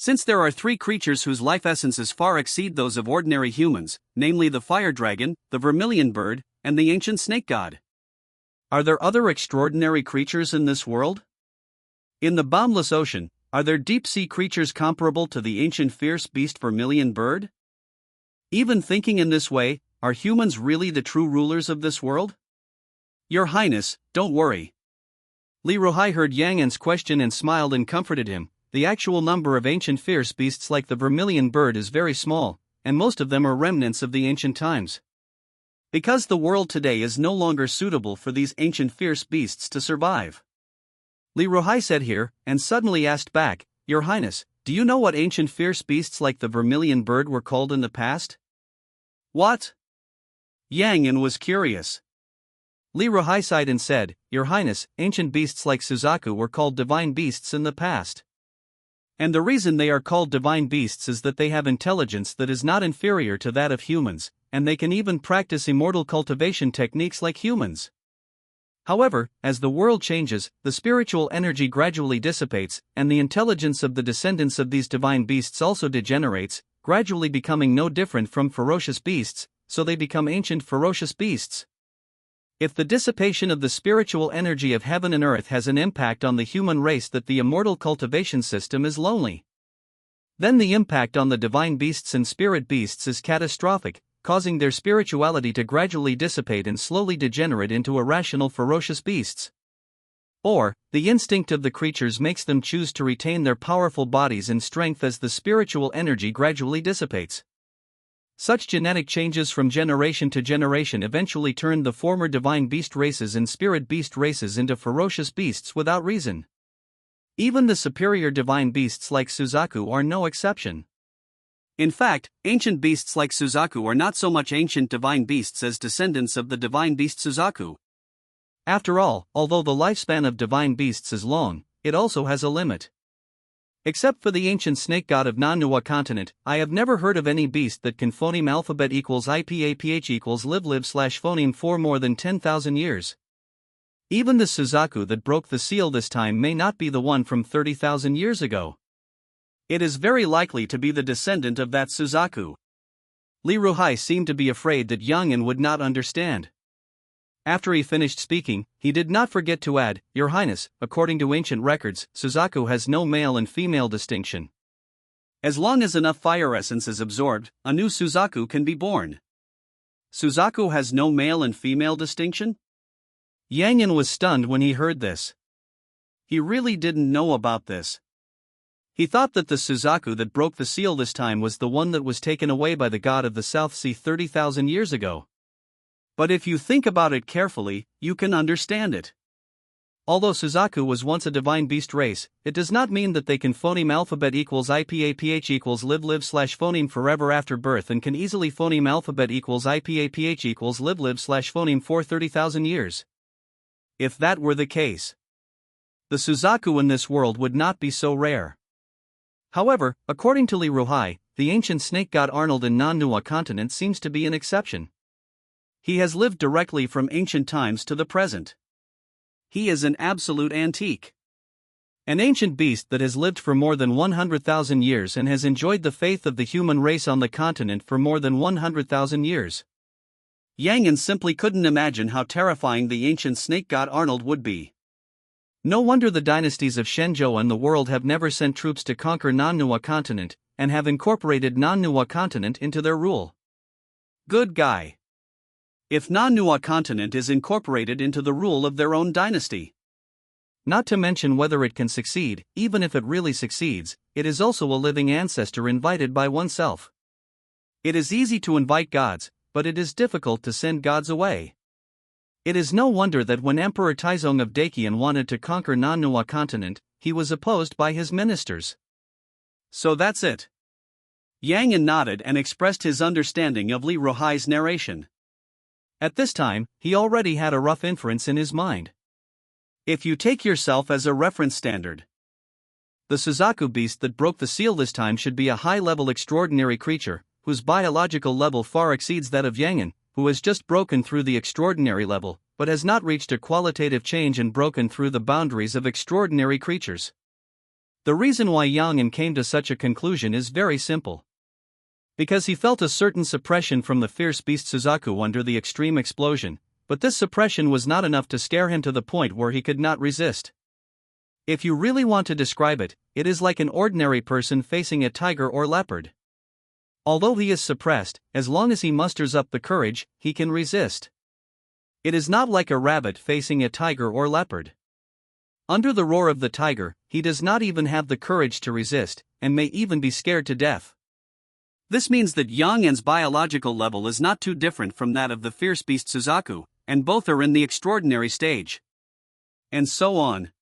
since there are 3 creatures whose life essences far exceed those of ordinary humans, namely the fire dragon, the vermilion bird, and the ancient snake god, are there other extraordinary creatures in this world? In the boundless ocean, are there deep-sea creatures comparable to the ancient fierce beast vermilion bird? Even thinking in this way, are humans really the true rulers of this world? Your Highness, don't worry. Li Ruhai heard Yangan's question and smiled and comforted him. The actual number of ancient fierce beasts like the vermilion bird is very small, and most of them are remnants of the ancient times. Because the world today is no longer suitable for these ancient fierce beasts to survive. Li Ruhai said here, and suddenly asked back, Your Highness, do you know what ancient fierce beasts like the vermilion bird were called in the past? What? Yangan was curious. Li Ruhai sighed and said, Your Highness, ancient beasts like Suzaku were called divine beasts in the past. And the reason they are called divine beasts is that they have intelligence that is not inferior to that of humans, and they can even practice immortal cultivation techniques like humans. However, as the world changes, the spiritual energy gradually dissipates, and the intelligence of the descendants of these divine beasts also degenerates, gradually becoming no different from ferocious beasts, so they become ancient ferocious beasts. If the dissipation of the spiritual energy of heaven and earth has an impact on the human race, that the immortal cultivation system is lonely, then the impact on the divine beasts and spirit beasts is catastrophic, causing their spirituality to gradually dissipate and slowly degenerate into irrational ferocious beasts. Or, the instinct of the creatures makes them choose to retain their powerful bodies and strength as the spiritual energy gradually dissipates. Such genetic changes from generation to generation eventually turned the former divine beast races and spirit beast races into ferocious beasts without reason. Even the superior divine beasts like Suzaku are no exception. In fact, ancient beasts like Suzaku are not so much ancient divine beasts as descendants of the divine beast Suzaku. After all, although the lifespan of divine beasts is long, it also has a limit. Except for the ancient snake god of non-Nuwa continent, I have never heard of any beast that can phoneme alphabet equals IPAPH equals live/phoneme for more than 10,000 years. Even the Suzaku that broke the seal this time may not be the one from 30,000 years ago. It is very likely to be the descendant of that Suzaku. Li Ruhai seemed to be afraid that Yang would not understand. After he finished speaking, he did not forget to add, "Your Highness, according to ancient records, Suzaku has no male and female distinction. As long as enough fire essence is absorbed, a new Suzaku can be born." Suzaku has no male and female distinction? Yang was stunned when he heard this. He really didn't know about this. He thought that the Suzaku that broke the seal this time was the one that was taken away by the god of the South Sea 30,000 years ago. But if you think about it carefully, you can understand it. Although Suzaku was once a divine beast race, it does not mean that they can phoneme alphabet equals IPAPH equals live/phoneme forever after birth and can easily phoneme alphabet equals IPAPH equals live/phoneme for 30,000 years. If that were the case, the Suzaku in this world would not be so rare. However, according to Li Ruhai, the ancient snake god Arnold in non-Nuwa continent seems to be an exception. He has lived directly from ancient times to the present. He is an absolute antique. An ancient beast that has lived for more than 100,000 years and has enjoyed the faith of the human race on the continent for more than 100,000 years. Yang simply couldn't imagine how terrifying the ancient snake god Arnold would be. No wonder the dynasties of Shenzhou and the world have never sent troops to conquer non-Nuwa continent, and have incorporated non-Nuwa continent into their rule. Good guy. If non-Nuwa continent is incorporated into the rule of their own dynasty. Not to mention whether it can succeed, even if it really succeeds, it is also a living ancestor invited by oneself. It is easy to invite gods, but it is difficult to send gods away. It is no wonder that when Emperor Taizong of Dakian wanted to conquer non-Nuwa continent, he was opposed by his ministers. So that's it. Yang nodded and expressed his understanding of Li Ruhai's narration. At this time, he already had a rough inference in his mind. If you take yourself as a reference standard, the Suzaku beast that broke the seal this time should be a high-level extraordinary creature, whose biological level far exceeds that of Yang, who has just broken through the extraordinary level, but has not reached a qualitative change and broken through the boundaries of extraordinary creatures. The reason why Yang came to such a conclusion is very simple. Because he felt a certain suppression from the fierce beast Suzaku under the extreme explosion, but this suppression was not enough to scare him to the point where he could not resist. If you really want to describe it, it is like an ordinary person facing a tiger or leopard. Although he is suppressed, as long as he musters up the courage, he can resist. It is not like a rabbit facing a tiger or leopard. Under the roar of the tiger, he does not even have the courage to resist, and may even be scared to death. This means that Yang biological level is not too different from that of the fierce beast Suzaku, and both are in the extraordinary stage. And so on.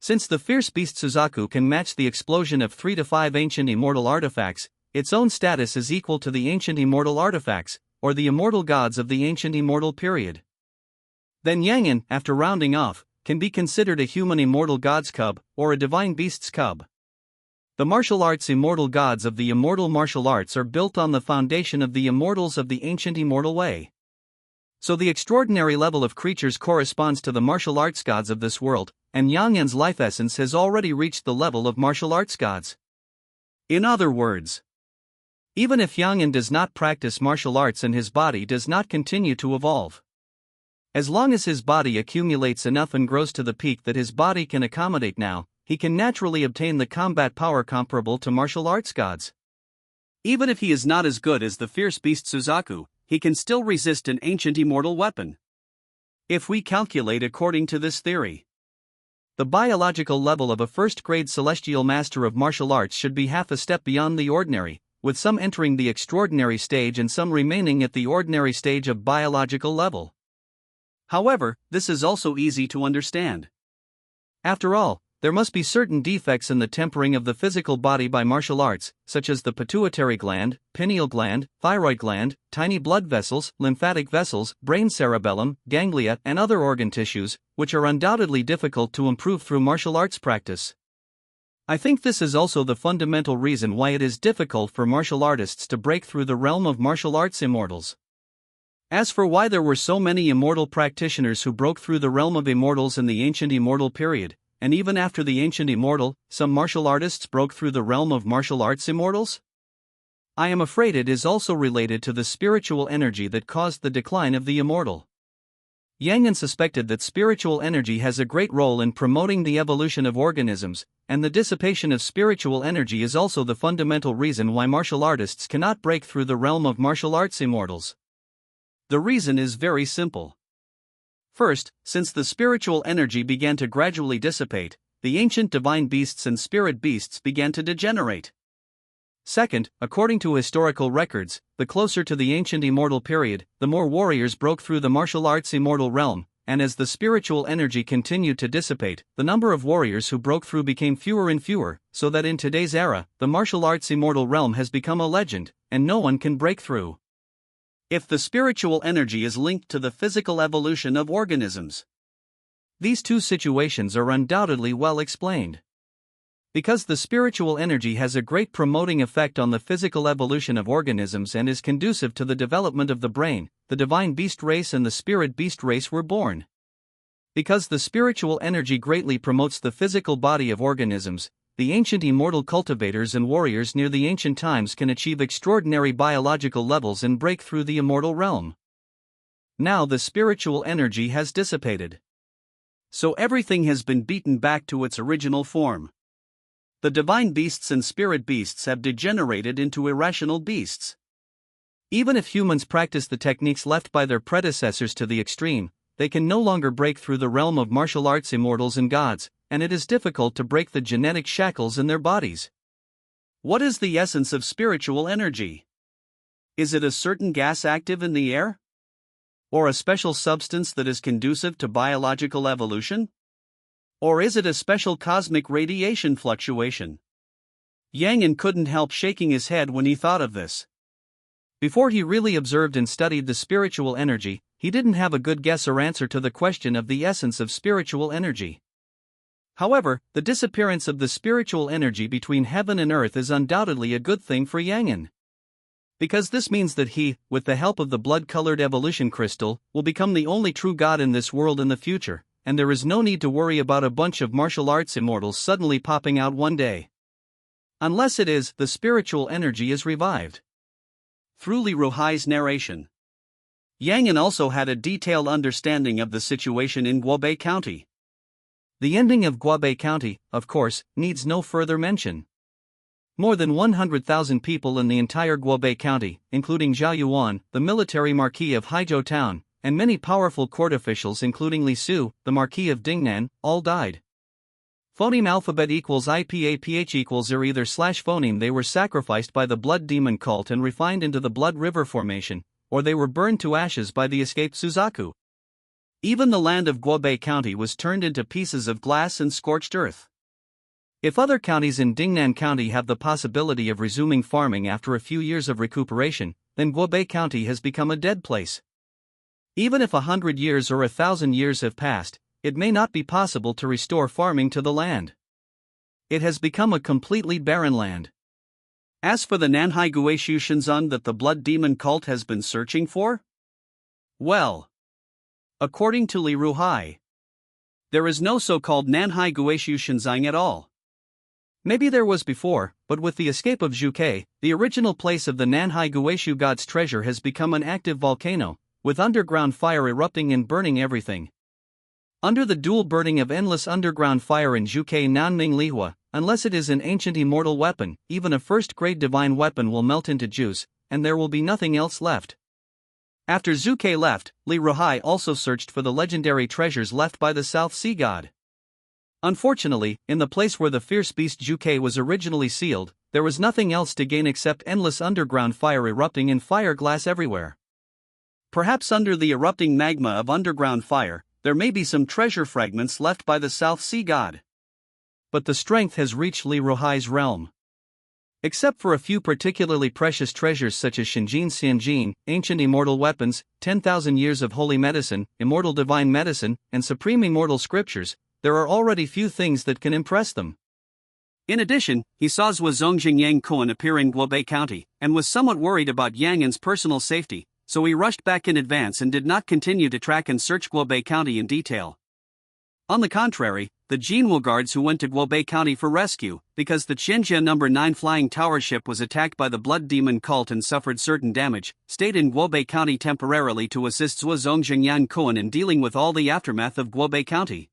Since the fierce beast Suzaku can match the explosion of 3 to 5 ancient immortal artifacts, its own status is equal to the ancient immortal artifacts, or the immortal gods of the ancient immortal period. Then Yang, after rounding off, can be considered a human immortal god's cub, or a divine beast's cub. The martial arts immortal gods of the immortal martial arts are built on the foundation of the immortals of the ancient immortal way. So the extraordinary level of creatures corresponds to the martial arts gods of this world, and Yang life essence has already reached the level of martial arts gods. In other words, even if Yang does not practice martial arts and his body does not continue to evolve, as long as his body accumulates enough and grows to the peak that his body can accommodate now, he can naturally obtain the combat power comparable to martial arts gods. Even if he is not as good as the fierce beast Suzaku, he can still resist an ancient immortal weapon. If we calculate according to this theory, the biological level of a first-grade celestial master of martial arts should be half a step beyond the ordinary, with some entering the extraordinary stage and some remaining at the ordinary stage of biological level. However, this is also easy to understand. After all, there must be certain defects in the tempering of the physical body by martial arts, such as the pituitary gland, pineal gland, thyroid gland, tiny blood vessels, lymphatic vessels, brain cerebellum, ganglia, and other organ tissues, which are undoubtedly difficult to improve through martial arts practice. I think this is also the fundamental reason why it is difficult for martial artists to break through the realm of martial arts immortals. As for why there were so many immortal practitioners who broke through the realm of immortals in the ancient immortal period, and even after the ancient immortal, some martial artists broke through the realm of martial arts immortals? I am afraid it is also related to the spiritual energy that caused the decline of the immortal. Yang suspected that spiritual energy has a great role in promoting the evolution of organisms, and the dissipation of spiritual energy is also the fundamental reason why martial artists cannot break through the realm of martial arts immortals. The reason is very simple. First, since the spiritual energy began to gradually dissipate, the ancient divine beasts and spirit beasts began to degenerate. Second, according to historical records, the closer to the ancient immortal period, the more warriors broke through the martial arts immortal realm, and as the spiritual energy continued to dissipate, the number of warriors who broke through became fewer and fewer, so that in today's era, the martial arts immortal realm has become a legend, and no one can break through. If the spiritual energy is linked to the physical evolution of organisms, these two situations are undoubtedly well explained. Because the spiritual energy has a great promoting effect on the physical evolution of organisms and is conducive to the development of the brain, the divine beast race and the spirit beast race were born. Because the spiritual energy greatly promotes the physical body of organisms, the ancient immortal cultivators and warriors near the ancient times can achieve extraordinary biological levels and break through the immortal realm. Now the spiritual energy has dissipated. So everything has been beaten back to its original form. The divine beasts and spirit beasts have degenerated into irrational beasts. Even if humans practice the techniques left by their predecessors to the extreme, they can no longer break through the realm of martial arts immortals and gods, and it is difficult to break the genetic shackles in their bodies. What is the essence of spiritual energy? Is it a certain gas active in the air? Or a special substance that is conducive to biological evolution? Or is it a special cosmic radiation fluctuation? Yang couldn't help shaking his head when he thought of this. Before he really observed and studied the spiritual energy, he didn't have a good guess or answer to the question of the essence of spiritual energy. However, the disappearance of the spiritual energy between heaven and earth is undoubtedly a good thing for Yang. Because this means that he, with the help of the blood-colored evolution crystal, will become the only true god in this world in the future, and there is no need to worry about a bunch of martial arts immortals suddenly popping out one day. Unless it is, the spiritual energy is revived. Through Li Ruhai's narration, Yang also had a detailed understanding of the situation in Guobei County. The ending of Guobei County, of course, needs no further mention. More than 100,000 people in the entire Guobei County, including Zhao Yuan, the military marquis of Haizhou Town, and many powerful court officials including Li Su, the Marquis of Dingnan, all died. Phoneme alphabet equals IPAPH equals or either slash phoneme. They were sacrificed by the blood demon cult and refined into the blood river formation, or they were burned to ashes by the escaped Suzaku. Even the land of Guobei County was turned into pieces of glass and scorched earth. If other counties in Dingnan County have the possibility of resuming farming after a few years of recuperation, then Guobei County has become a dead place. Even if 100 years or 1,000 years have passed, it may not be possible to restore farming to the land. It has become a completely barren land. As for the Nanhai Guishu Shinzan that the blood demon cult has been searching for? Well, according to Li Ruhai, there is no so-called Nanhai Guishu Shinzang at all. Maybe there was before, but with the escape of Zhuke, the original place of the Nanhai Guishu god's treasure has become an active volcano, with underground fire erupting and burning everything. Under the dual burning of endless underground fire in Zhuke Nanming Lihua, unless it is an ancient immortal weapon, even a first-grade divine weapon will melt into juice, and there will be nothing else left. After Zhuke left, Li Ruhai also searched for the legendary treasures left by the South Sea god. Unfortunately, in the place where the fierce beast Zhuke was originally sealed, there was nothing else to gain except endless underground fire erupting and fire glass everywhere. Perhaps under the erupting magma of underground fire, there may be some treasure fragments left by the South Sea god. But the strength has reached Li Ruhai's realm. Except for a few particularly precious treasures such as Shinjin Xianjin, ancient immortal weapons, 10,000 years of holy medicine, immortal divine medicine, and supreme immortal scriptures, there are already few things that can impress them. In addition, he saw Zhuo Zongjing Yang Kuan appear in Guobei County, and was somewhat worried about Yang An's personal safety, so he rushed back in advance and did not continue to track and search Guobei County in detail. On the contrary, the Jinwu guards who went to Guobei County for rescue, because the Qianjia No. 9 flying tower ship was attacked by the Blood Demon cult and suffered certain damage, stayed in Guobei County temporarily to assist Zhuo Zongjing Yang Kuan in dealing with all the aftermath of Guobei County.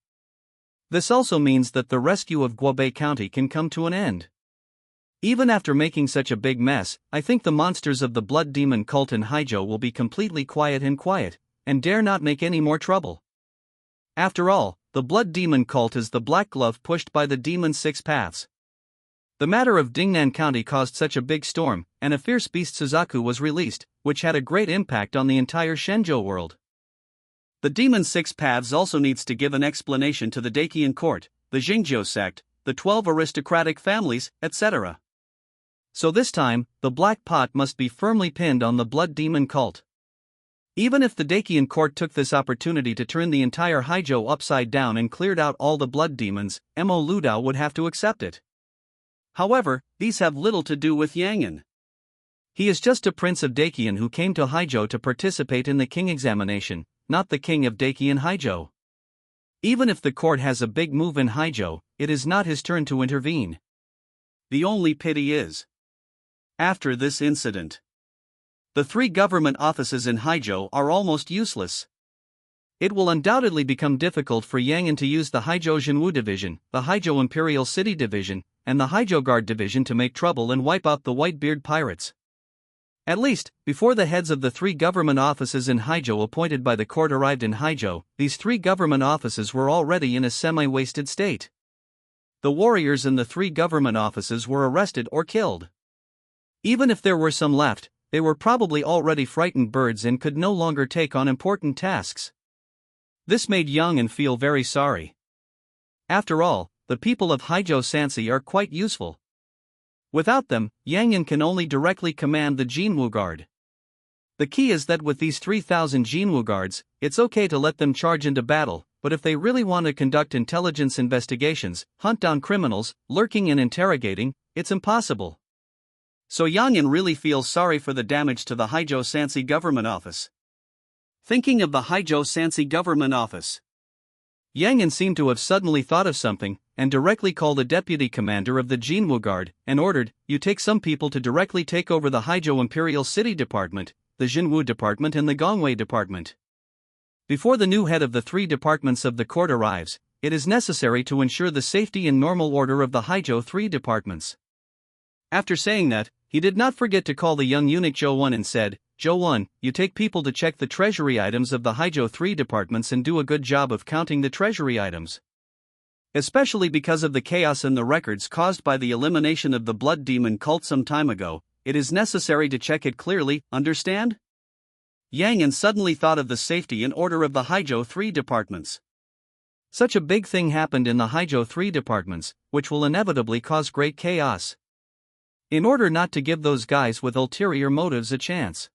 This also means that the rescue of Guobei County can come to an end. Even after making such a big mess, I think the monsters of the Blood Demon cult in Haizhou will be completely quiet, and dare not make any more trouble. After all, the Blood Demon cult is the black glove pushed by the Demon Six Paths. The matter of Dingnan County caused such a big storm, and a fierce beast Suzaku was released, which had a great impact on the entire Shenzhou world. The Demon Six Paths also needs to give an explanation to the Dakian court, the Jingzhou sect, the 12 aristocratic families, etc. So this time, the black pot must be firmly pinned on the Blood Demon cult. Even if the Dakian court took this opportunity to turn the entire Haizhou upside down and cleared out all the blood demons, Mo Ludao would have to accept it. However, these have little to do with Yang An. He is just a prince of Dakian who came to Haizhou to participate in the king examination, not the king of Dakian Haizhou. Even if the court has a big move in Haizhou, it is not his turn to intervene. The only pity is, after this incident, the 3 government offices in Haizhou are almost useless. It will undoubtedly become difficult for Yang An to use the Haizhou Jinwu Division, the Haizhou Imperial City Division, and the Haizhou Guard Division to make trouble and wipe out the Whitebeard pirates. At least, before the heads of the 3 government offices in Haizhou appointed by the court arrived in Haizhou, these 3 government offices were already in a semi-wasted state. The warriors in the 3 government offices were arrested or killed. Even if there were some left, they were probably already frightened birds and could no longer take on important tasks. This made Yang An feel very sorry. After all, the people of Haizhou Sansi are quite useful. Without them, Yang An can only directly command the Jinwu Guard. The key is that with these 3,000 Jinwu Guards, it's okay to let them charge into battle, but if they really want to conduct intelligence investigations, hunt down criminals, lurking and interrogating, it's impossible. So Yang An really feels sorry for the damage to the Haizhou Sansi government office. Thinking of the Haizhou Sansi government office, Yang An seemed to have suddenly thought of something, and directly called a deputy commander of the Jinwu Guard, and ordered, "You take some people to directly take over the Haizhou Imperial City Department, the Jinwu Department and the Gongwei Department." Before the new head of the 3 departments of the court arrives, it is necessary to ensure the safety and normal order of the Haizhou 3 departments. After saying that, he did not forget to call the young eunuch Zhou Wan and said, "Zhou Wan, you take people to check the treasury items of the Haizhou 3 departments and do a good job of counting the treasury items. Especially because of the chaos in the records caused by the elimination of the Blood Demon cult some time ago, it is necessary to check it clearly, understand?" Yang An suddenly thought of the safety and order of the Haizhou 3 departments. Such a big thing happened in the Haizhou 3 departments, which will inevitably cause great chaos. In order not to give those guys with ulterior motives a chance,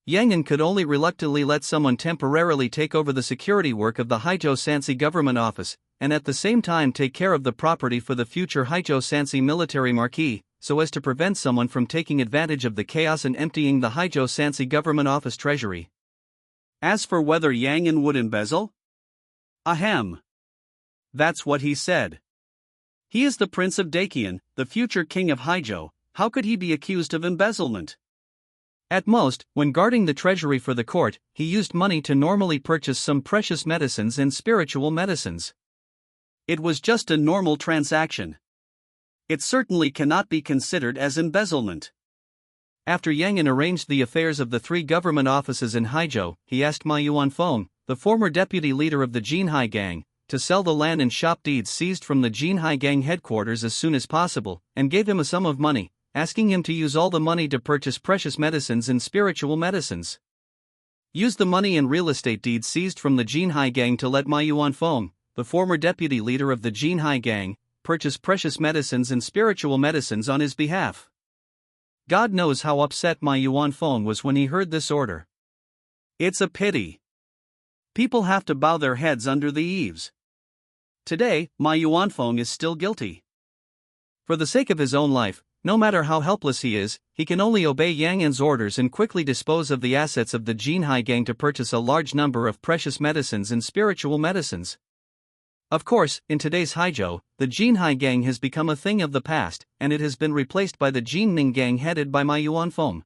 Yang An could only reluctantly let someone temporarily take over the security work of the Haizhou Sansi government office, and at the same time take care of the property for the future Haizhou Sansi military marquee, so as to prevent someone from taking advantage of the chaos and emptying the Haizhou Sansi government office treasury. As for whether Yang An would embezzle? Ahem. That's what he said. He is the Prince of Dakian, the future king of Haizhou. How could he be accused of embezzlement? At most, when guarding the treasury for the court, he used money to normally purchase some precious medicines and spiritual medicines. It was just a normal transaction. It certainly cannot be considered as embezzlement. After Yang An arranged the affairs of the 3 government offices in Haizhou, he asked Ma Yuanfeng, the former deputy leader of the Jinhai gang, to sell the land and shop deeds seized from the Jinhai gang headquarters as soon as possible, and gave him a sum of money, asking him to use all the money to purchase precious medicines and spiritual medicines. Use the money and real estate deeds seized from the Jinhai gang to let Ma Yuanfeng, the former deputy leader of the Jinhai gang, purchase precious medicines and spiritual medicines on his behalf. God knows how upset Ma Yuanfeng was when he heard this order. It's a pity. People have to bow their heads under the eaves. Today, Ma Yuanfeng is still guilty. For the sake of his own life, no matter how helpless he is, he can only obey Yang An's orders and quickly dispose of the assets of the Jinhai gang to purchase a large number of precious medicines and spiritual medicines. Of course, in today's Haizhou, the Jinhai gang has become a thing of the past, and it has been replaced by the Jinning gang headed by Ma Yuanfeng.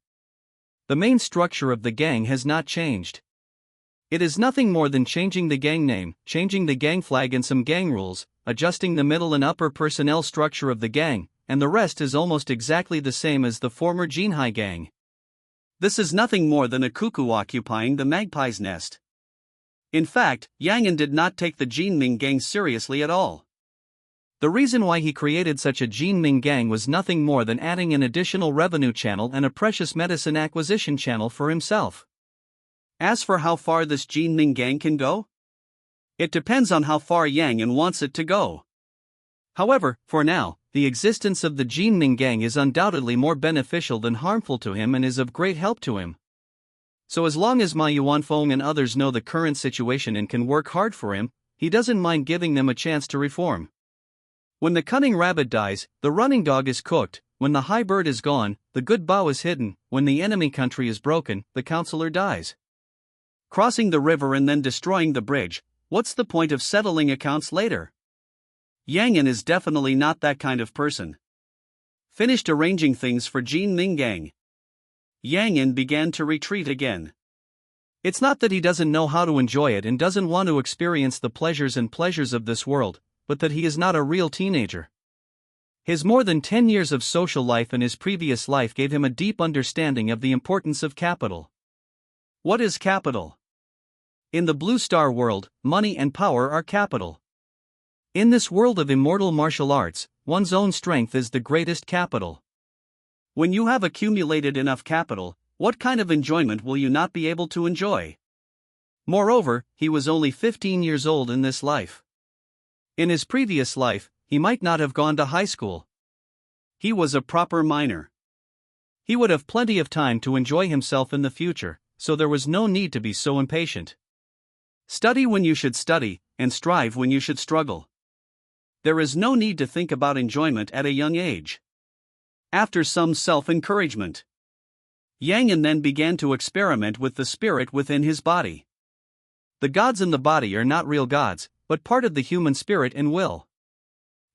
The main structure of the gang has not changed. It is nothing more than changing the gang name, changing the gang flag and some gang rules, adjusting the middle and upper personnel structure of the gang, and the rest is almost exactly the same as the former Jinhai gang. This is nothing more than a cuckoo occupying the magpie's nest. In fact, Yang An did not take the Jinming gang seriously at all. The reason why he created such a Jinming gang was nothing more than adding an additional revenue channel and a precious medicine acquisition channel for himself. As for how far this Jinming gang can go, it depends on how far Yang An wants it to go. However, for now, the existence of the Jinming gang is undoubtedly more beneficial than harmful to him and is of great help to him. So as long as Ma Yuanfeng and others know the current situation and can work hard for him, he doesn't mind giving them a chance to reform. When the cunning rabbit dies, the running dog is cooked. When the high bird is gone, the good bough is hidden. When the enemy country is broken, the counselor dies. Crossing the river and then destroying the bridge, what's the point of settling accounts later? Yang An is definitely not that kind of person. Finished arranging things for Jinming gang, Yang An began to retreat again. It's not that he doesn't know how to enjoy it and doesn't want to experience the pleasures of this world, but that he is not a real teenager. His more than 10 years of social life and his previous life gave him a deep understanding of the importance of capital. What is capital? In the Blue Star world, money and power are capital. In this world of immortal martial arts, one's own strength is the greatest capital. When you have accumulated enough capital, what kind of enjoyment will you not be able to enjoy? Moreover, he was only 15 years old in this life. In his previous life, he might not have gone to high school. He was a proper minor. He would have plenty of time to enjoy himself in the future, so there was no need to be so impatient. Study when you should study, and strive when you should struggle. There is no need to think about enjoyment at a young age. After some self-encouragement, Yang An then began to experiment with the spirit within his body. The gods in the body are not real gods, but part of the human spirit and will.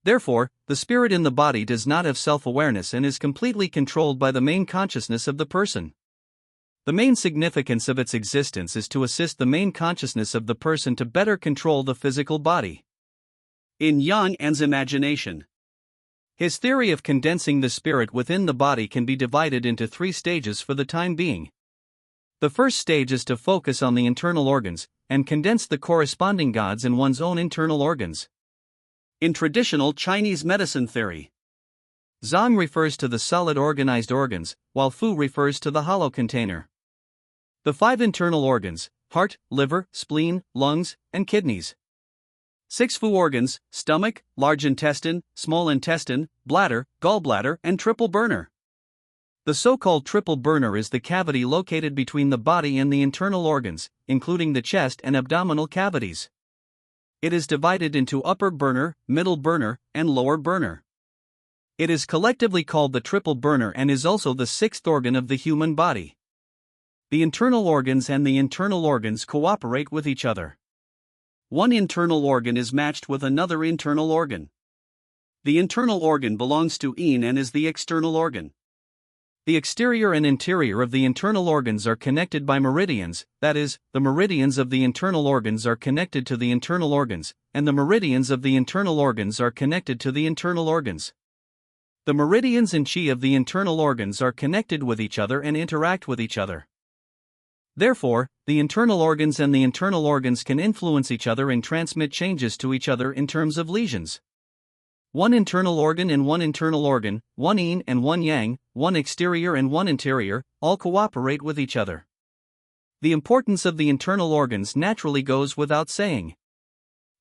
Therefore, the spirit in the body does not have self-awareness and is completely controlled by the main consciousness of the person. The main significance of its existence is to assist the main consciousness of the person to better control the physical body. In Yang An's imagination, his theory of condensing the spirit within the body can be divided into 3 stages for the time being. The first stage is to focus on the internal organs, and condense the corresponding gods in one's own internal organs. In traditional Chinese medicine theory, Zhang refers to the solid organized organs, while Fu refers to the hollow container. The 5 internal organs: heart, liver, spleen, lungs, and kidneys. 6 Fu organs: stomach, large intestine, small intestine, bladder, gallbladder, and triple burner. The so-called triple burner is the cavity located between the body and the internal organs, including the chest and abdominal cavities. It is divided into upper burner, middle burner, and lower burner. It is collectively called the triple burner and is also the 6th organ of the human body. The internal organs and the internal organs cooperate with each other. One internal organ is matched with another internal organ. The internal organ belongs to Yin and is the external organ. The exterior and interior of the internal organs are connected by meridians, that is, the meridians of the internal organs are connected to the internal organs, and the meridians of the internal organs are connected to the internal organs. The meridians and qi of the internal organs are connected with each other and interact with each other. Therefore, the internal organs and the internal organs can influence each other and transmit changes to each other in terms of lesions. One internal organ and one internal organ, one yin and one yang, one exterior and one interior, all cooperate with each other. The importance of the internal organs naturally goes without saying.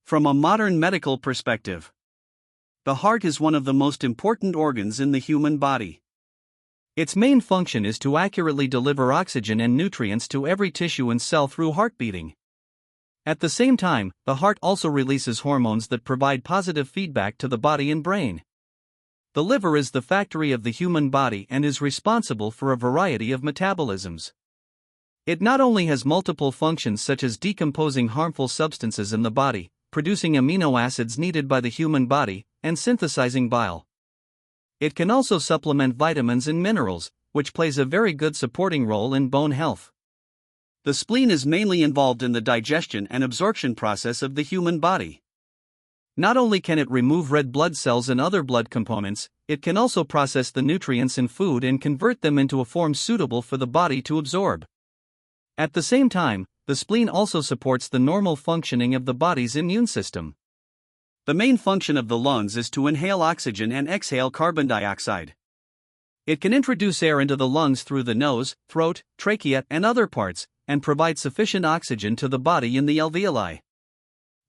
From a modern medical perspective, the heart is one of the most important organs in the human body. Its main function is to accurately deliver oxygen and nutrients to every tissue and cell through heartbeating. At the same time, the heart also releases hormones that provide positive feedback to the body and brain. The liver is the factory of the human body and is responsible for a variety of metabolisms. It not only has multiple functions such as decomposing harmful substances in the body, producing amino acids needed by the human body, and synthesizing bile. It can also supplement vitamins and minerals, which plays a very good supporting role in bone health. The spleen is mainly involved in the digestion and absorption process of the human body. Not only can it remove red blood cells and other blood components, it can also process the nutrients in food and convert them into a form suitable for the body to absorb. At the same time, the spleen also supports the normal functioning of the body's immune system. The main function of the lungs is to inhale oxygen and exhale carbon dioxide. It can introduce air into the lungs through the nose, throat, trachea, and other parts, and provide sufficient oxygen to the body in the alveoli.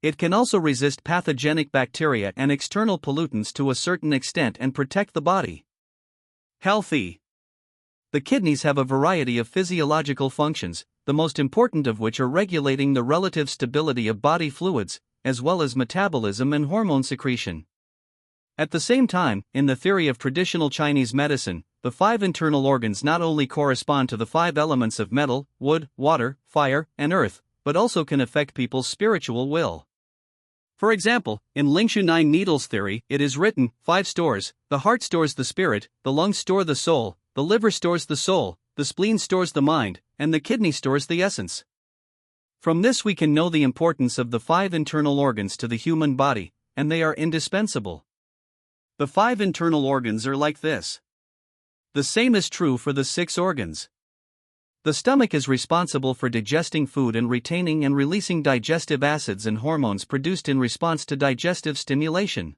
It can also resist pathogenic bacteria and external pollutants to a certain extent and protect the body. Healthy. The kidneys have a variety of physiological functions, the most important of which are regulating the relative stability of body fluids, as well as metabolism and hormone secretion. At the same time, in the theory of traditional Chinese medicine, the 5 internal organs not only correspond to the 5 elements of metal, wood, water, fire, and earth, but also can affect people's spiritual will. For example, in Lingshu 9 Needles theory, it is written, 5 stores, the heart stores the spirit, the lungs store the soul, the liver stores the soul, the spleen stores the mind, and the kidney stores the essence. From this we can know the importance of the 5 internal organs to the human body, and they are indispensable. The 5 internal organs are like this. The same is true for the 6 organs. The stomach is responsible for digesting food and retaining and releasing digestive acids and hormones produced in response to digestive stimulation.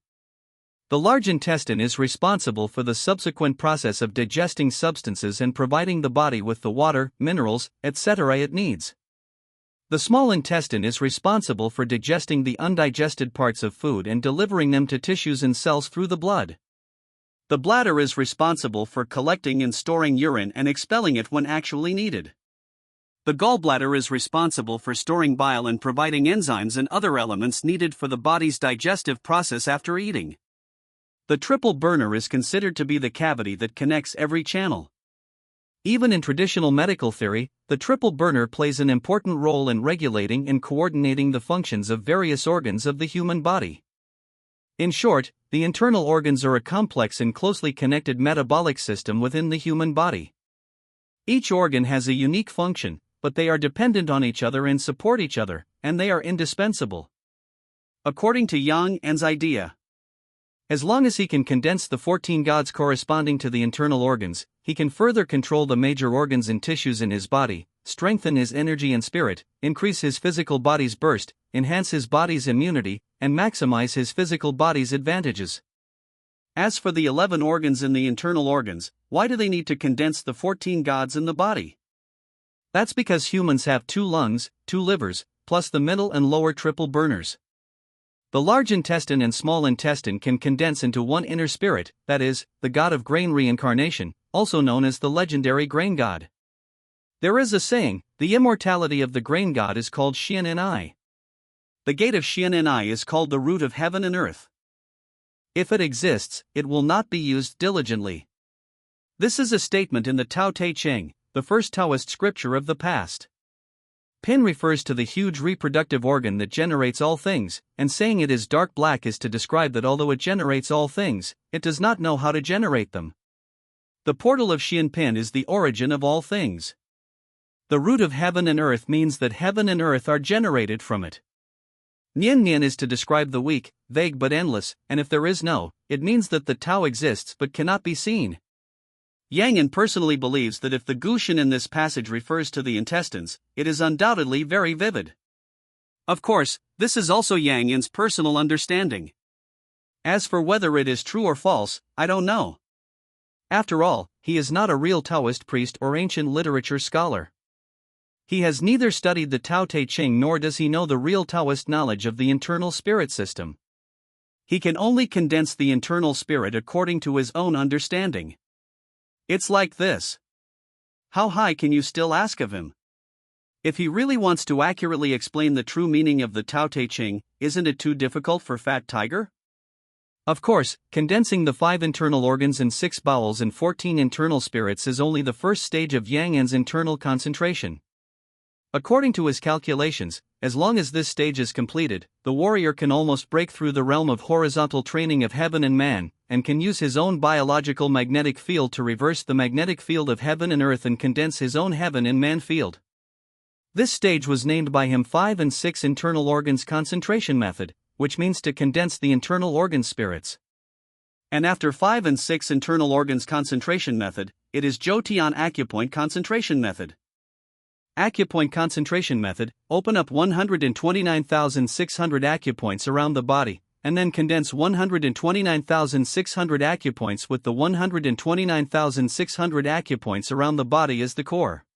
The large intestine is responsible for the subsequent process of digesting substances and providing the body with the water, minerals, etc. it needs. The small intestine is responsible for digesting the undigested parts of food and delivering them to tissues and cells through the blood. The bladder is responsible for collecting and storing urine and expelling it when actually needed. The gallbladder is responsible for storing bile and providing enzymes and other elements needed for the body's digestive process after eating. The triple burner is considered to be the cavity that connects every channel. Even in traditional medical theory, the triple burner plays an important role in regulating and coordinating the functions of various organs of the human body. In short, the internal organs are a complex and closely connected metabolic system within the human body. Each organ has a unique function, but they are dependent on each other and support each other, and they are indispensable. According to Yang An's idea, as long as he can condense the 14 gods corresponding to the internal organs, he can further control the major organs and tissues in his body, strengthen his energy and spirit, increase his physical body's burst, enhance his body's immunity, and maximize his physical body's advantages. As for the 11 organs in the internal organs, why do they need to condense the 14 gods in the body? That's because humans have 2 lungs, 2 livers, plus the middle and lower triple burners. The large intestine and small intestine can condense into one inner spirit, that is, the god of grain reincarnation, also known as the legendary grain god. There is a saying, the immortality of the grain god is called Xian-en-I. The gate of Xian-en-I is called the root of heaven and earth. If it exists, it will not be used diligently. This is a statement in the Tao Te Ching, the first Taoist scripture of the past. Pin refers to the huge reproductive organ that generates all things, and saying it is dark black is to describe that although it generates all things, it does not know how to generate them. The portal of Xian Pin is the origin of all things. The root of heaven and earth means that heaven and earth are generated from it. Nian Nian is to describe the weak, vague but endless, and if there is no, it means that the Tao exists but cannot be seen. Yang An personally believes that if the Gushin in this passage refers to the intestines, it is undoubtedly very vivid. Of course, this is also Yang An's personal understanding. As for whether it is true or false, I don't know. After all, he is not a real Taoist priest or ancient literature scholar. He has neither studied the Tao Te Ching nor does he know the real Taoist knowledge of the internal spirit system. He can only condense the internal spirit according to his own understanding. It's like this. How high can you still ask of him? If he really wants to accurately explain the true meaning of the Tao Te Ching, isn't it too difficult for Fat Tiger? Of course, condensing the 5 internal organs and 6 bowels and 14 internal spirits is only the first stage of Yang An's internal concentration. According to his calculations, as long as this stage is completed, the warrior can almost break through the realm of horizontal training of heaven and man, and can use his own biological magnetic field to reverse the magnetic field of heaven and earth and condense his own heaven and man field. This stage was named by him 5 and 6 internal organs concentration method, which means to condense the internal organ spirits. And after 5 and 6 internal organs concentration method, it is Jotian acupoint concentration method. Acupoint concentration method: open up 129,600 acupoints around the body, and then condense 129,600 acupoints with the 129,600 acupoints around the body as the core.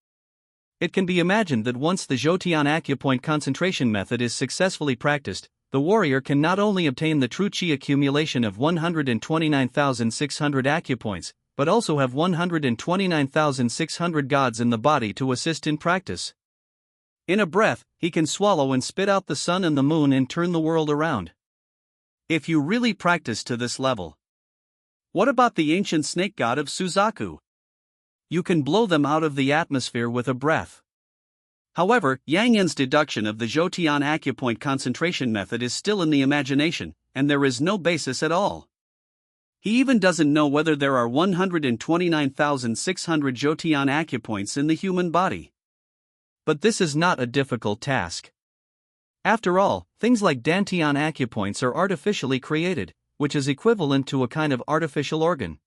It can be imagined that once the Jotian acupoint concentration method is successfully practiced, the warrior can not only obtain the true Qi accumulation of 129,600 acupoints, but also have 129,600 gods in the body to assist in practice. In a breath, he can swallow and spit out the sun and the moon and turn the world around. If you really practice to this level. What about the ancient snake god of Suzaku? You can blow them out of the atmosphere with a breath. However, Yang An's deduction of the Jotian acupoint concentration method is still in the imagination, and there is no basis at all. He even doesn't know whether there are 129,600 Jotian acupoints in the human body. But this is not a difficult task. After all, things like Dantian acupoints are artificially created, which is equivalent to a kind of artificial organ.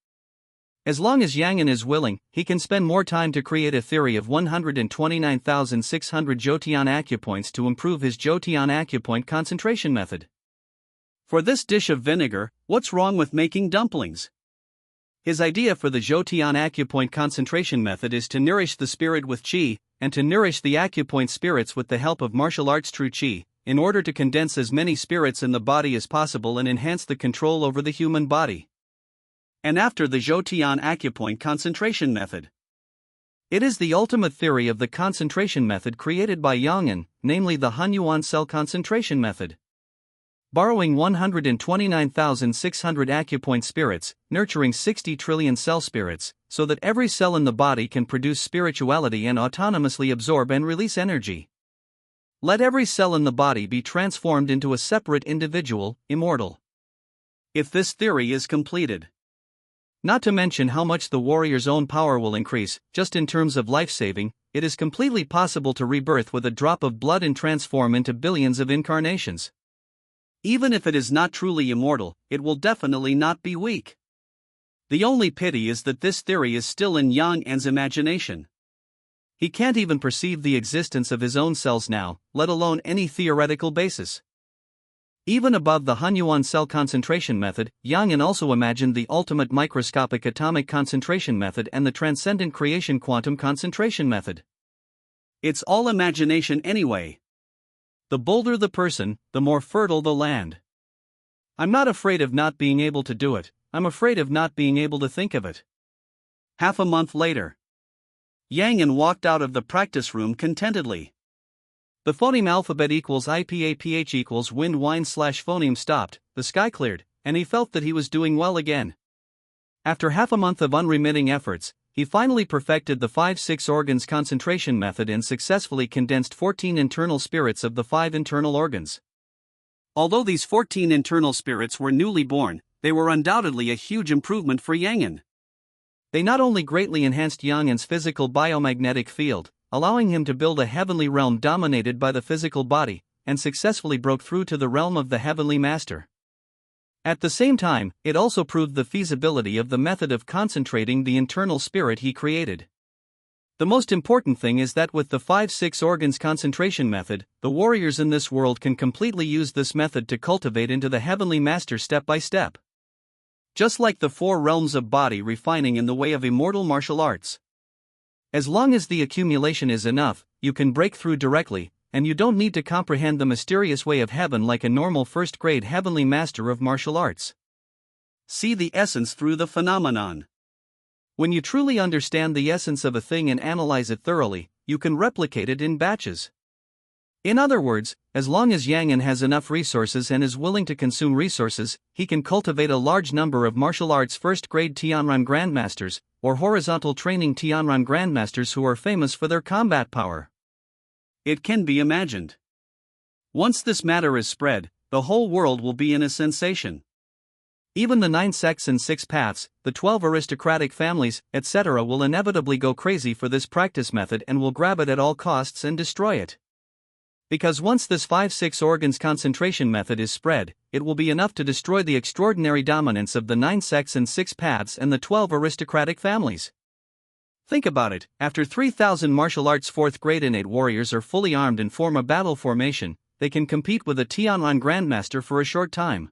As long as Yang An is willing, he can spend more time to create a theory of 129,600 Jotian acupoints to improve his Jotian acupoint concentration method. For this dish of vinegar, what's wrong with making dumplings? His idea for the Jotian acupoint concentration method is to nourish the spirit with Qi, and to nourish the acupoint spirits with the help of martial arts true Qi, in order to condense as many spirits in the body as possible and enhance the control over the human body. And after the Jotian acupoint concentration method. It is the ultimate theory of the concentration method created by Yang An, namely the Hunyuan cell concentration method. Borrowing 129,600 acupoint spirits, nurturing 60 trillion cell spirits, so that every cell in the body can produce spirituality and autonomously absorb and release energy. Let every cell in the body be transformed into a separate individual, immortal. If this theory is completed. Not to mention how much the warrior's own power will increase, just in terms of life-saving, it is completely possible to rebirth with a drop of blood and transform into billions of incarnations. Even if it is not truly immortal, it will definitely not be weak. The only pity is that this theory is still in Yang An's imagination. He can't even perceive the existence of his own cells now, let alone any theoretical basis. Even above the Hunyuan cell concentration method, Yang An also imagined the ultimate microscopic atomic concentration method and the transcendent creation quantum concentration method. It's all imagination anyway. The bolder the person, the more fertile the land. I'm not afraid of not being able to do it, I'm afraid of not being able to think of it. Half a month later. Yang An walked out of the practice room contentedly. The phoneme alphabet equals IPAPH equals wind wine / phoneme stopped, the sky cleared, and he felt that he was doing well again. After half a month of unremitting efforts, he finally perfected the 5-6 organs concentration method and successfully condensed 14 internal spirits of the 5 internal organs. Although these 14 internal spirits were newly born, they were undoubtedly a huge improvement for Yang An. They not only greatly enhanced Yang An's physical biomagnetic field, allowing him to build a heavenly realm dominated by the physical body, and successfully broke through to the realm of the heavenly master. At the same time, it also proved the feasibility of the method of concentrating the internal spirit he created. The most important thing is that with the 5-6 organs concentration method, the warriors in this world can completely use this method to cultivate into the heavenly master step by step. Just like the 4 realms of body refining in the way of immortal martial arts. As long as the accumulation is enough, you can break through directly, and you don't need to comprehend the mysterious way of heaven like a normal first-grade heavenly master of martial arts. See the essence through the phenomenon. When you truly understand the essence of a thing and analyze it thoroughly, you can replicate it in batches. In other words, as long as Yang has enough resources and is willing to consume resources, he can cultivate a large number of martial arts first-grade Tianran Grandmasters, or horizontal training Tianran Grandmasters who are famous for their combat power. It can be imagined. Once this matter is spread, the whole world will be in a sensation. Even the 9 sects and 6 paths, the 12 aristocratic families, etc. will inevitably go crazy for this practice method and will grab it at all costs and destroy it. Because once this 5-6 organs concentration method is spread, it will be enough to destroy the extraordinary dominance of the 9 sects and 6 paths and the 12 aristocratic families. Think about it, after 3,000 martial arts 4th grade innate warriors are fully armed and form a battle formation, they can compete with a Tianran Grandmaster for a short time.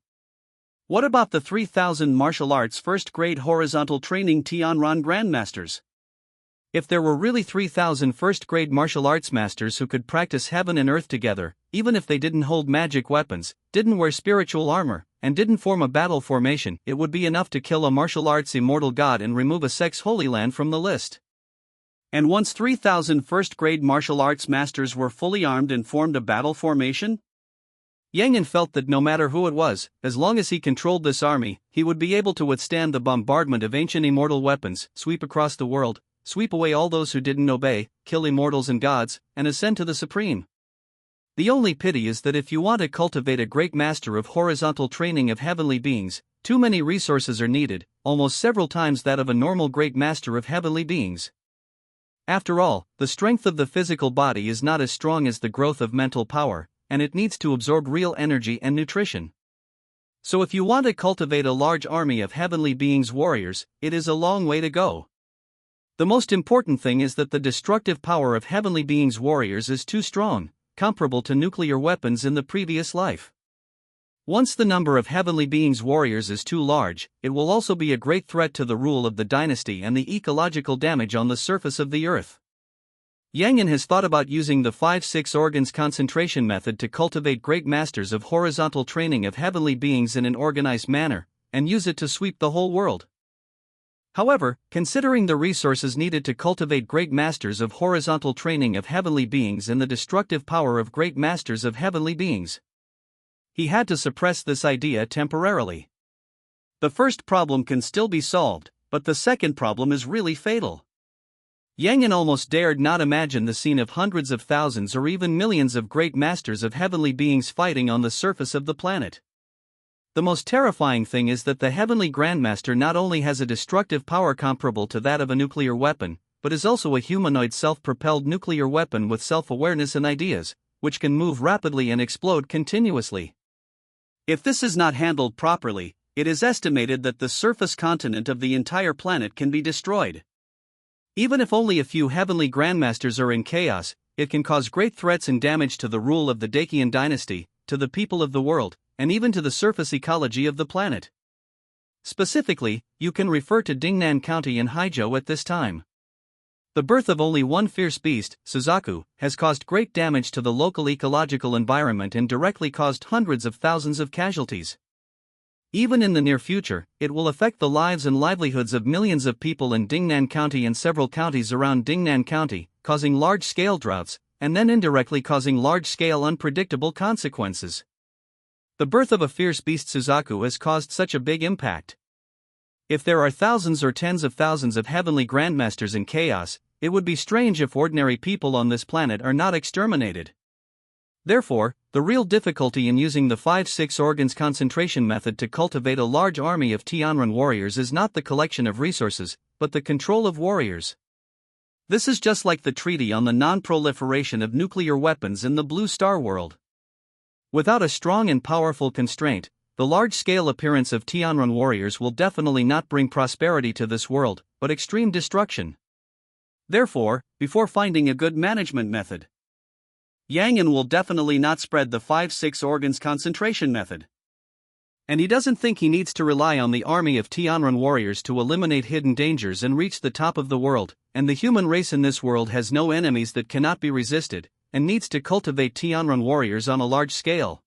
What about the 3,000 martial arts 1st grade horizontal training Tianran Grandmasters? If there were really 3,000 1st grade martial arts masters who could practice heaven and earth together, even if they didn't hold magic weapons, didn't wear spiritual armor, and didn't form a battle formation, it would be enough to kill a martial arts immortal god and remove a sex holy land from the list. And once 3,000 1st grade martial arts masters were fully armed and formed a battle formation? Yang felt that no matter who it was, as long as he controlled this army, he would be able to withstand the bombardment of ancient immortal weapons, sweep across the world, sweep away all those who didn't obey, kill immortals and gods, and ascend to the supreme. The only pity is that if you want to cultivate a great master of horizontal training of heavenly beings, too many resources are needed, almost several times that of a normal great master of heavenly beings. After all, the strength of the physical body is not as strong as the growth of mental power, and it needs to absorb real energy and nutrition. So if you want to cultivate a large army of heavenly beings warriors, it is a long way to go. The most important thing is that the destructive power of heavenly beings warriors is too strong, comparable to nuclear weapons in the previous life. Once the number of heavenly beings warriors is too large, it will also be a great threat to the rule of the dynasty and the ecological damage on the surface of the earth. Yang has thought about using the 5-6 organs concentration method to cultivate great masters of horizontal training of heavenly beings in an organized manner, and use it to sweep the whole world. However, considering the resources needed to cultivate great masters of horizontal training of heavenly beings and the destructive power of great masters of heavenly beings, he had to suppress this idea temporarily. The first problem can still be solved, but the second problem is really fatal. Yang almost dared not imagine the scene of hundreds of thousands or even millions of great masters of heavenly beings fighting on the surface of the planet. The most terrifying thing is that the heavenly Grandmaster not only has a destructive power comparable to that of a nuclear weapon, but is also a humanoid self-propelled nuclear weapon with self-awareness and ideas, which can move rapidly and explode continuously. If this is not handled properly, it is estimated that the surface continent of the entire planet can be destroyed. Even if only a few heavenly grandmasters are in chaos, it can cause great threats and damage to the rule of the Dacian dynasty, to the people of the world, and even to the surface ecology of the planet. Specifically, you can refer to Dingnan County in Haizhou at this time. The birth of only one fierce beast, Suzaku, has caused great damage to the local ecological environment and directly caused hundreds of thousands of casualties. Even in the near future, it will affect the lives and livelihoods of millions of people in Dingnan County and several counties around Dingnan County, causing large-scale droughts, and then indirectly causing large-scale unpredictable consequences. The birth of a fierce beast Suzaku has caused such a big impact. If there are thousands or tens of thousands of heavenly grandmasters in chaos, it would be strange if ordinary people on this planet are not exterminated. Therefore, the real difficulty in using the 5-6 organs concentration method to cultivate a large army of Tianran warriors is not the collection of resources, but the control of warriors. This is just like the treaty on the non-proliferation of nuclear weapons in the Blue Star world. Without a strong and powerful constraint, the large-scale appearance of Tianran warriors will definitely not bring prosperity to this world, but extreme destruction. Therefore, before finding a good management method, Yang will definitely not spread the 5-6 organs concentration method. And he doesn't think he needs to rely on the army of Tianran warriors to eliminate hidden dangers and reach the top of the world, and the human race in this world has no enemies that cannot be resisted, and needs to cultivate Tianran warriors on a large scale.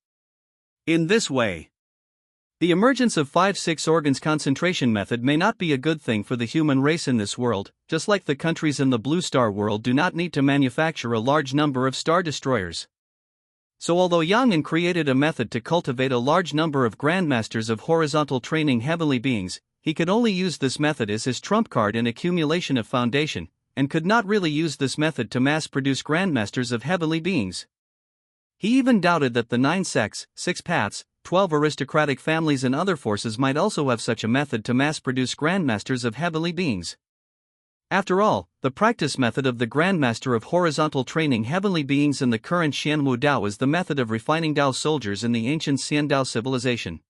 In this way, the emergence of 5-6 organs concentration method may not be a good thing for the human race in this world, just like the countries in the Blue Star world do not need to manufacture a large number of star destroyers. So although Yang created a method to cultivate a large number of grandmasters of horizontal training heavenly beings, he could only use this method as his trump card in accumulation of foundation, and could not really use this method to mass-produce grandmasters of heavenly beings. He even doubted that the 9 sects, 6 paths, 12 aristocratic families and other forces might also have such a method to mass-produce grandmasters of heavenly beings. After all, the practice method of the grandmaster of horizontal training heavenly beings in the current Xianwu Dao is the method of refining Dao soldiers in the ancient Xian Dao civilization.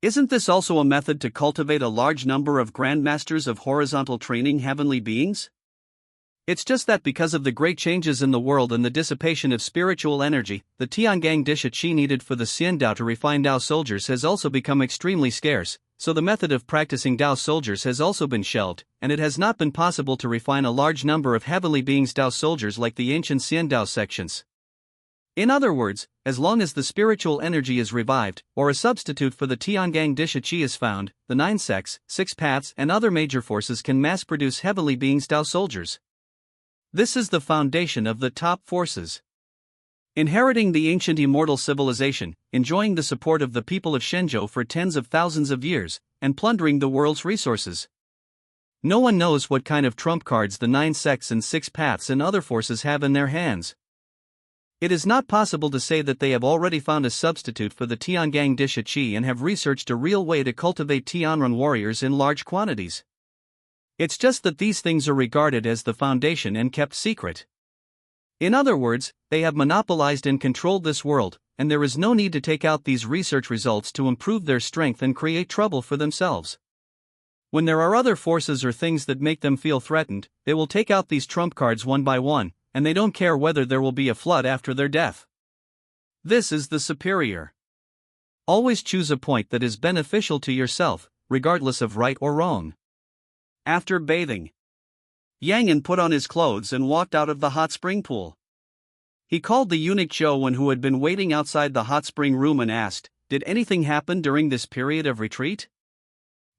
Isn't this also a method to cultivate a large number of grandmasters of horizontal training heavenly beings? It's just that because of the great changes in the world and the dissipation of spiritual energy, the Tiangang dish of qi needed for the Xian Dao to refine Dao soldiers has also become extremely scarce, so the method of practicing Dao soldiers has also been shelved, and it has not been possible to refine a large number of heavenly beings Dao soldiers like the ancient Xian Dao sections. In other words, as long as the spiritual energy is revived, or a substitute for the Tiangang dish of qi is found, the 9 sects, 6 paths and other major forces can mass-produce heavenly beings Dao soldiers. This is the foundation of the top forces. Inheriting the ancient immortal civilization, enjoying the support of the people of Shenzhou for tens of thousands of years, and plundering the world's resources. No one knows what kind of trump cards the 9 sects and 6 paths and other forces have in their hands. It is not possible to say that they have already found a substitute for the Tiangang dish of qi and have researched a real way to cultivate Tianren warriors in large quantities. It's just that these things are regarded as the foundation and kept secret. In other words, they have monopolized and controlled this world, and there is no need to take out these research results to improve their strength and create trouble for themselves. When there are other forces or things that make them feel threatened, they will take out these trump cards one by one, and they don't care whether there will be a flood after their death. This is the superior. Always choose a point that is beneficial to yourself, regardless of right or wrong. After bathing, Yang put on his clothes and walked out of the hot spring pool. He called the eunuch Zhou who had been waiting outside the hot spring room and asked, "Did anything happen during this period of retreat?"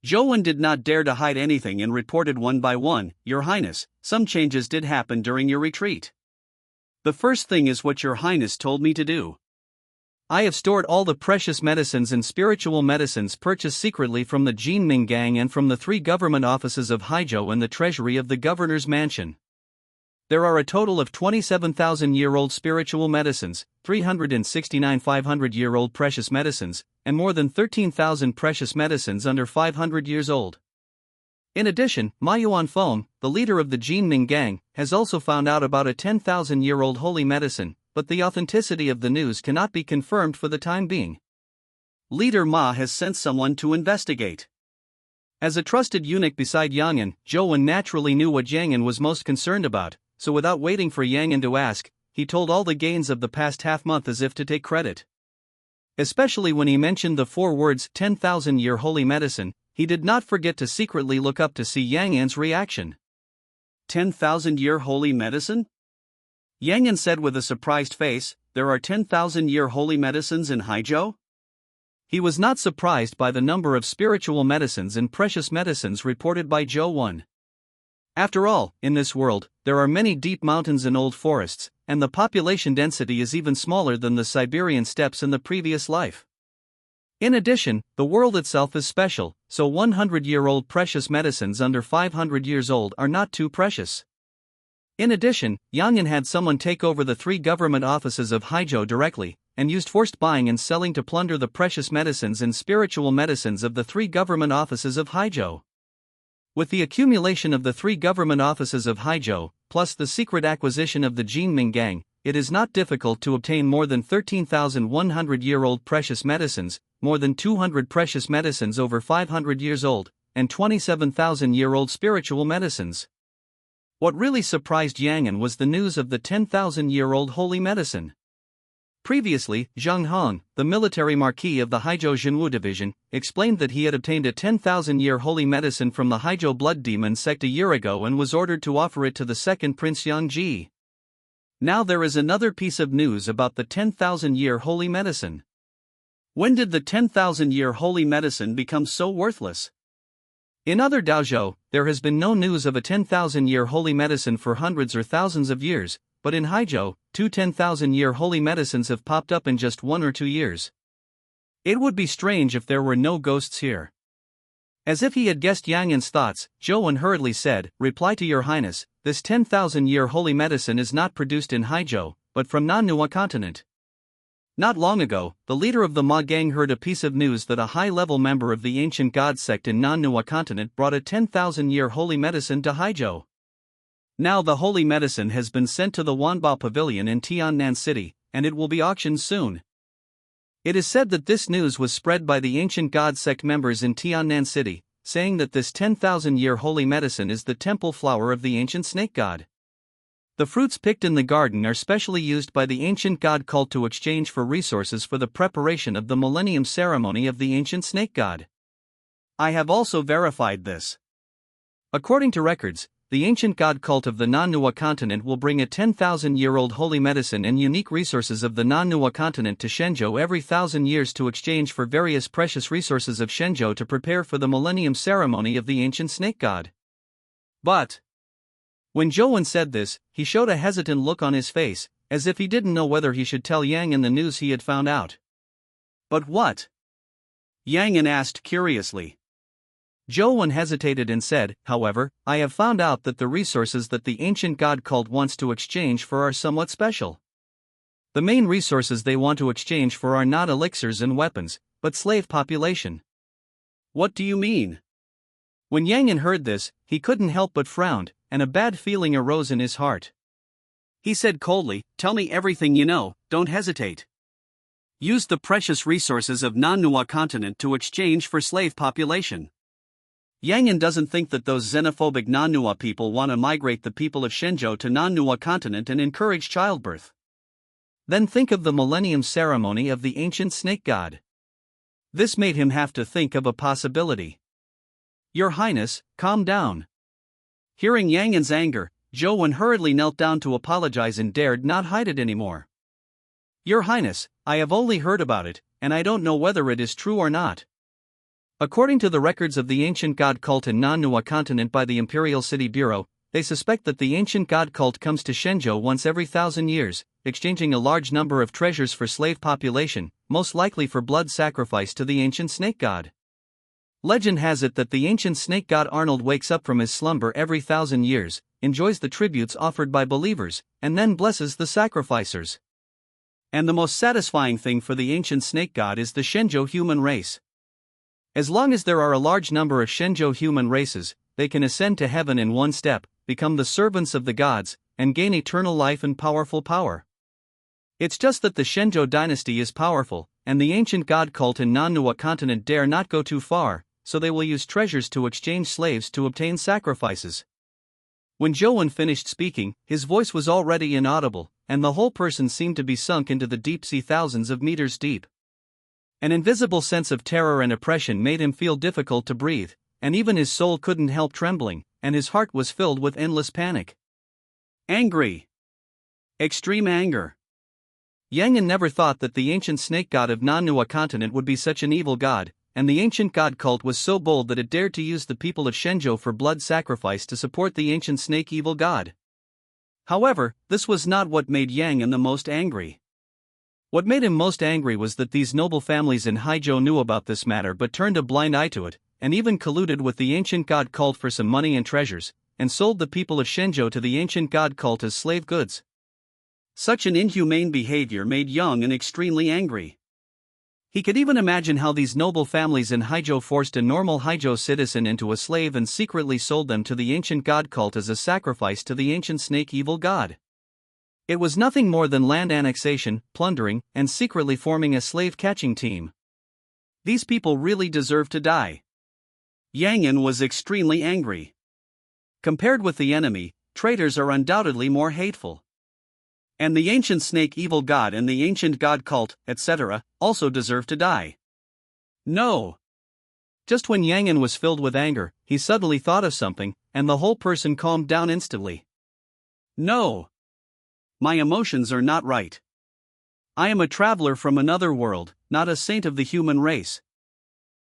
Zhou did not dare to hide anything and reported one by one, "Your Highness, some changes did happen during your retreat. The first thing is what Your Highness told me to do. I have stored all the precious medicines and spiritual medicines purchased secretly from the Jinming gang and from the 3 government offices of Haizhou and the treasury of the governor's mansion. There are a total of 27,000-year-old spiritual medicines, 369 500-year-old precious medicines, and more than 13,000 precious medicines under 500 years old. In addition, Ma Yuanfeng, the leader of the Jinming gang, has also found out about a 10,000-year-old holy medicine, but the authenticity of the news cannot be confirmed for the time being. Leader Ma has sent someone to investigate." As a trusted eunuch beside Yang, Zhou naturally knew what Yang was most concerned about, so without waiting for Yang to ask, he told all the gains of the past half-month as if to take credit. Especially when he mentioned the 4 words 10,000-year holy medicine, he did not forget to secretly look up to see Yang reaction. 10,000-year holy medicine? Yang said with a surprised face, "There are 10,000-year holy medicines in Haizhou?" He was not surprised by the number of spiritual medicines and precious medicines reported by Zhou. After all, in this world, there are many deep mountains and old forests, and the population density is even smaller than the Siberian steppes in the previous life. In addition, the world itself is special, so 100-year-old precious medicines under 500 years old are not too precious. In addition, Yang had someone take over the 3 government offices of Haizhou directly, and used forced buying and selling to plunder the precious medicines and spiritual medicines of the 3 government offices of Haizhou. With the accumulation of the 3 government offices of Haizhou, plus the secret acquisition of the Jinming gang, it is not difficult to obtain more than 13,100-year-old precious medicines, more than 200 precious medicines over 500 years old, and 27,000-year-old spiritual medicines. What really surprised Yang was the news of the 10,000-year-old holy medicine. Previously, Zhang Hong, the military marquis of the Haizhou Jinwu division, explained that he had obtained a 10,000-year holy medicine from the Haizhou blood demon sect a year ago and was ordered to offer it to the second Prince Yang Ji. Now there is another piece of news about the 10,000-year holy medicine. When did the 10,000-year holy medicine become so worthless? In other daozhou, there has been no news of a 10,000-year holy medicine for hundreds or thousands of years, but in Haizhou, 10,000-year holy medicines have popped up in just 1 or 2 years. It would be strange if there were no ghosts here. As if he had guessed Yang Yan's thoughts, Zhou hurriedly said, "Reply to your highness, this 10,000-year holy medicine is not produced in Haizhou, but from Nannua continent." Not long ago, the leader of the Ma gang heard a piece of news that a high-level member of the ancient god sect in Nannua continent brought a 10,000-year holy medicine to Haizhou. Now the holy medicine has been sent to the Wanbao Pavilion in Tiannan City, and it will be auctioned soon. It is said that this news was spread by the ancient god sect members in Tiannan City, saying that this 10,000-year holy medicine is the temple flower of the ancient snake god. The fruits picked in the garden are specially used by the ancient god cult to exchange for resources for the preparation of the millennium ceremony of the ancient snake god. I have also verified this. According to records, the ancient god cult of the Nannua continent will bring a 10,000-year-old holy medicine and unique resources of the Nannua continent to Shenzhou every 1,000 years to exchange for various precious resources of Shenzhou to prepare for the millennium ceremony of the ancient snake god. But when Zhou said this, he showed a hesitant look on his face, as if he didn't know whether he should tell Yang Yan the news he had found out. "But what?" Yang Yan asked curiously. Zhou hesitated and said, "However, I have found out that the resources that the ancient god cult wants to exchange for are somewhat special. The main resources they want to exchange for are not elixirs and weapons, but slave population." "What do you mean?" When Yang Yan heard this, he couldn't help but frown, and a bad feeling arose in his heart. He said coldly, "Tell me everything you know, don't hesitate. Use the precious resources of Nannua continent to exchange for slave population." Yang Yan doesn't think that those xenophobic Nannua people want to migrate the people of Shenzhou to Nannua continent and encourage childbirth. Then think of the millennium ceremony of the ancient snake god. This made him have to think of a possibility. "Your Highness, calm down." Hearing Yang Yan's anger, Zhou hurriedly knelt down to apologize and dared not hide it anymore. "Your Highness, I have only heard about it, and I don't know whether it is true or not. According to the records of the ancient god cult in Nannua continent by the Imperial City Bureau, they suspect that the ancient god cult comes to Shenzhou once every 1,000 years, exchanging a large number of treasures for slave population, most likely for blood sacrifice to the ancient snake god. Legend has it that the ancient snake god Arnold wakes up from his slumber every 1,000 years, enjoys the tributes offered by believers, and then blesses the sacrificers. And the most satisfying thing for the ancient snake god is the Shenzhou human race. As long as there are a large number of Shenzhou human races, they can ascend to heaven in one step, become the servants of the gods, and gain eternal life and powerful power. It's just that the Shenzhou dynasty is powerful, and the ancient god cult in Nannua continent dare not go too far, so they will use treasures to exchange slaves to obtain sacrifices. When Zhou finished speaking, his voice was already inaudible, and the whole person seemed to be sunk into the deep sea thousands of meters deep. An invisible sense of terror and oppression made him feel difficult to breathe, and even his soul couldn't help trembling, and his heart was filled with endless panic. Angry. Extreme anger. Yang Yan never thought that the ancient snake god of Nannua continent would be such an evil god, and the ancient god cult was so bold that it dared to use the people of Shenzhou for blood sacrifice to support the ancient snake evil god. However, this was not what made Yang Yan the most angry. What made him most angry was that these noble families in Haizhou knew about this matter but turned a blind eye to it, and even colluded with the ancient god cult for some money and treasures, and sold the people of Shenzhou to the ancient god cult as slave goods. Such an inhumane behavior made Yang Yan extremely angry. He could even imagine how these noble families in Haizhou forced a normal Haizhou citizen into a slave and secretly sold them to the ancient god cult as a sacrifice to the ancient snake evil god. It was nothing more than land annexation, plundering, and secretly forming a slave-catching team. These people really deserve to die. Yang Yan was extremely angry. Compared with the enemy, traitors are undoubtedly more hateful. And the ancient snake evil god and the ancient god cult, etc., also deserve to die. No! Just when Yang Yan was filled with anger, he suddenly thought of something, and the whole person calmed down instantly. No! My emotions are not right. I am a traveler from another world, not a saint of the human race.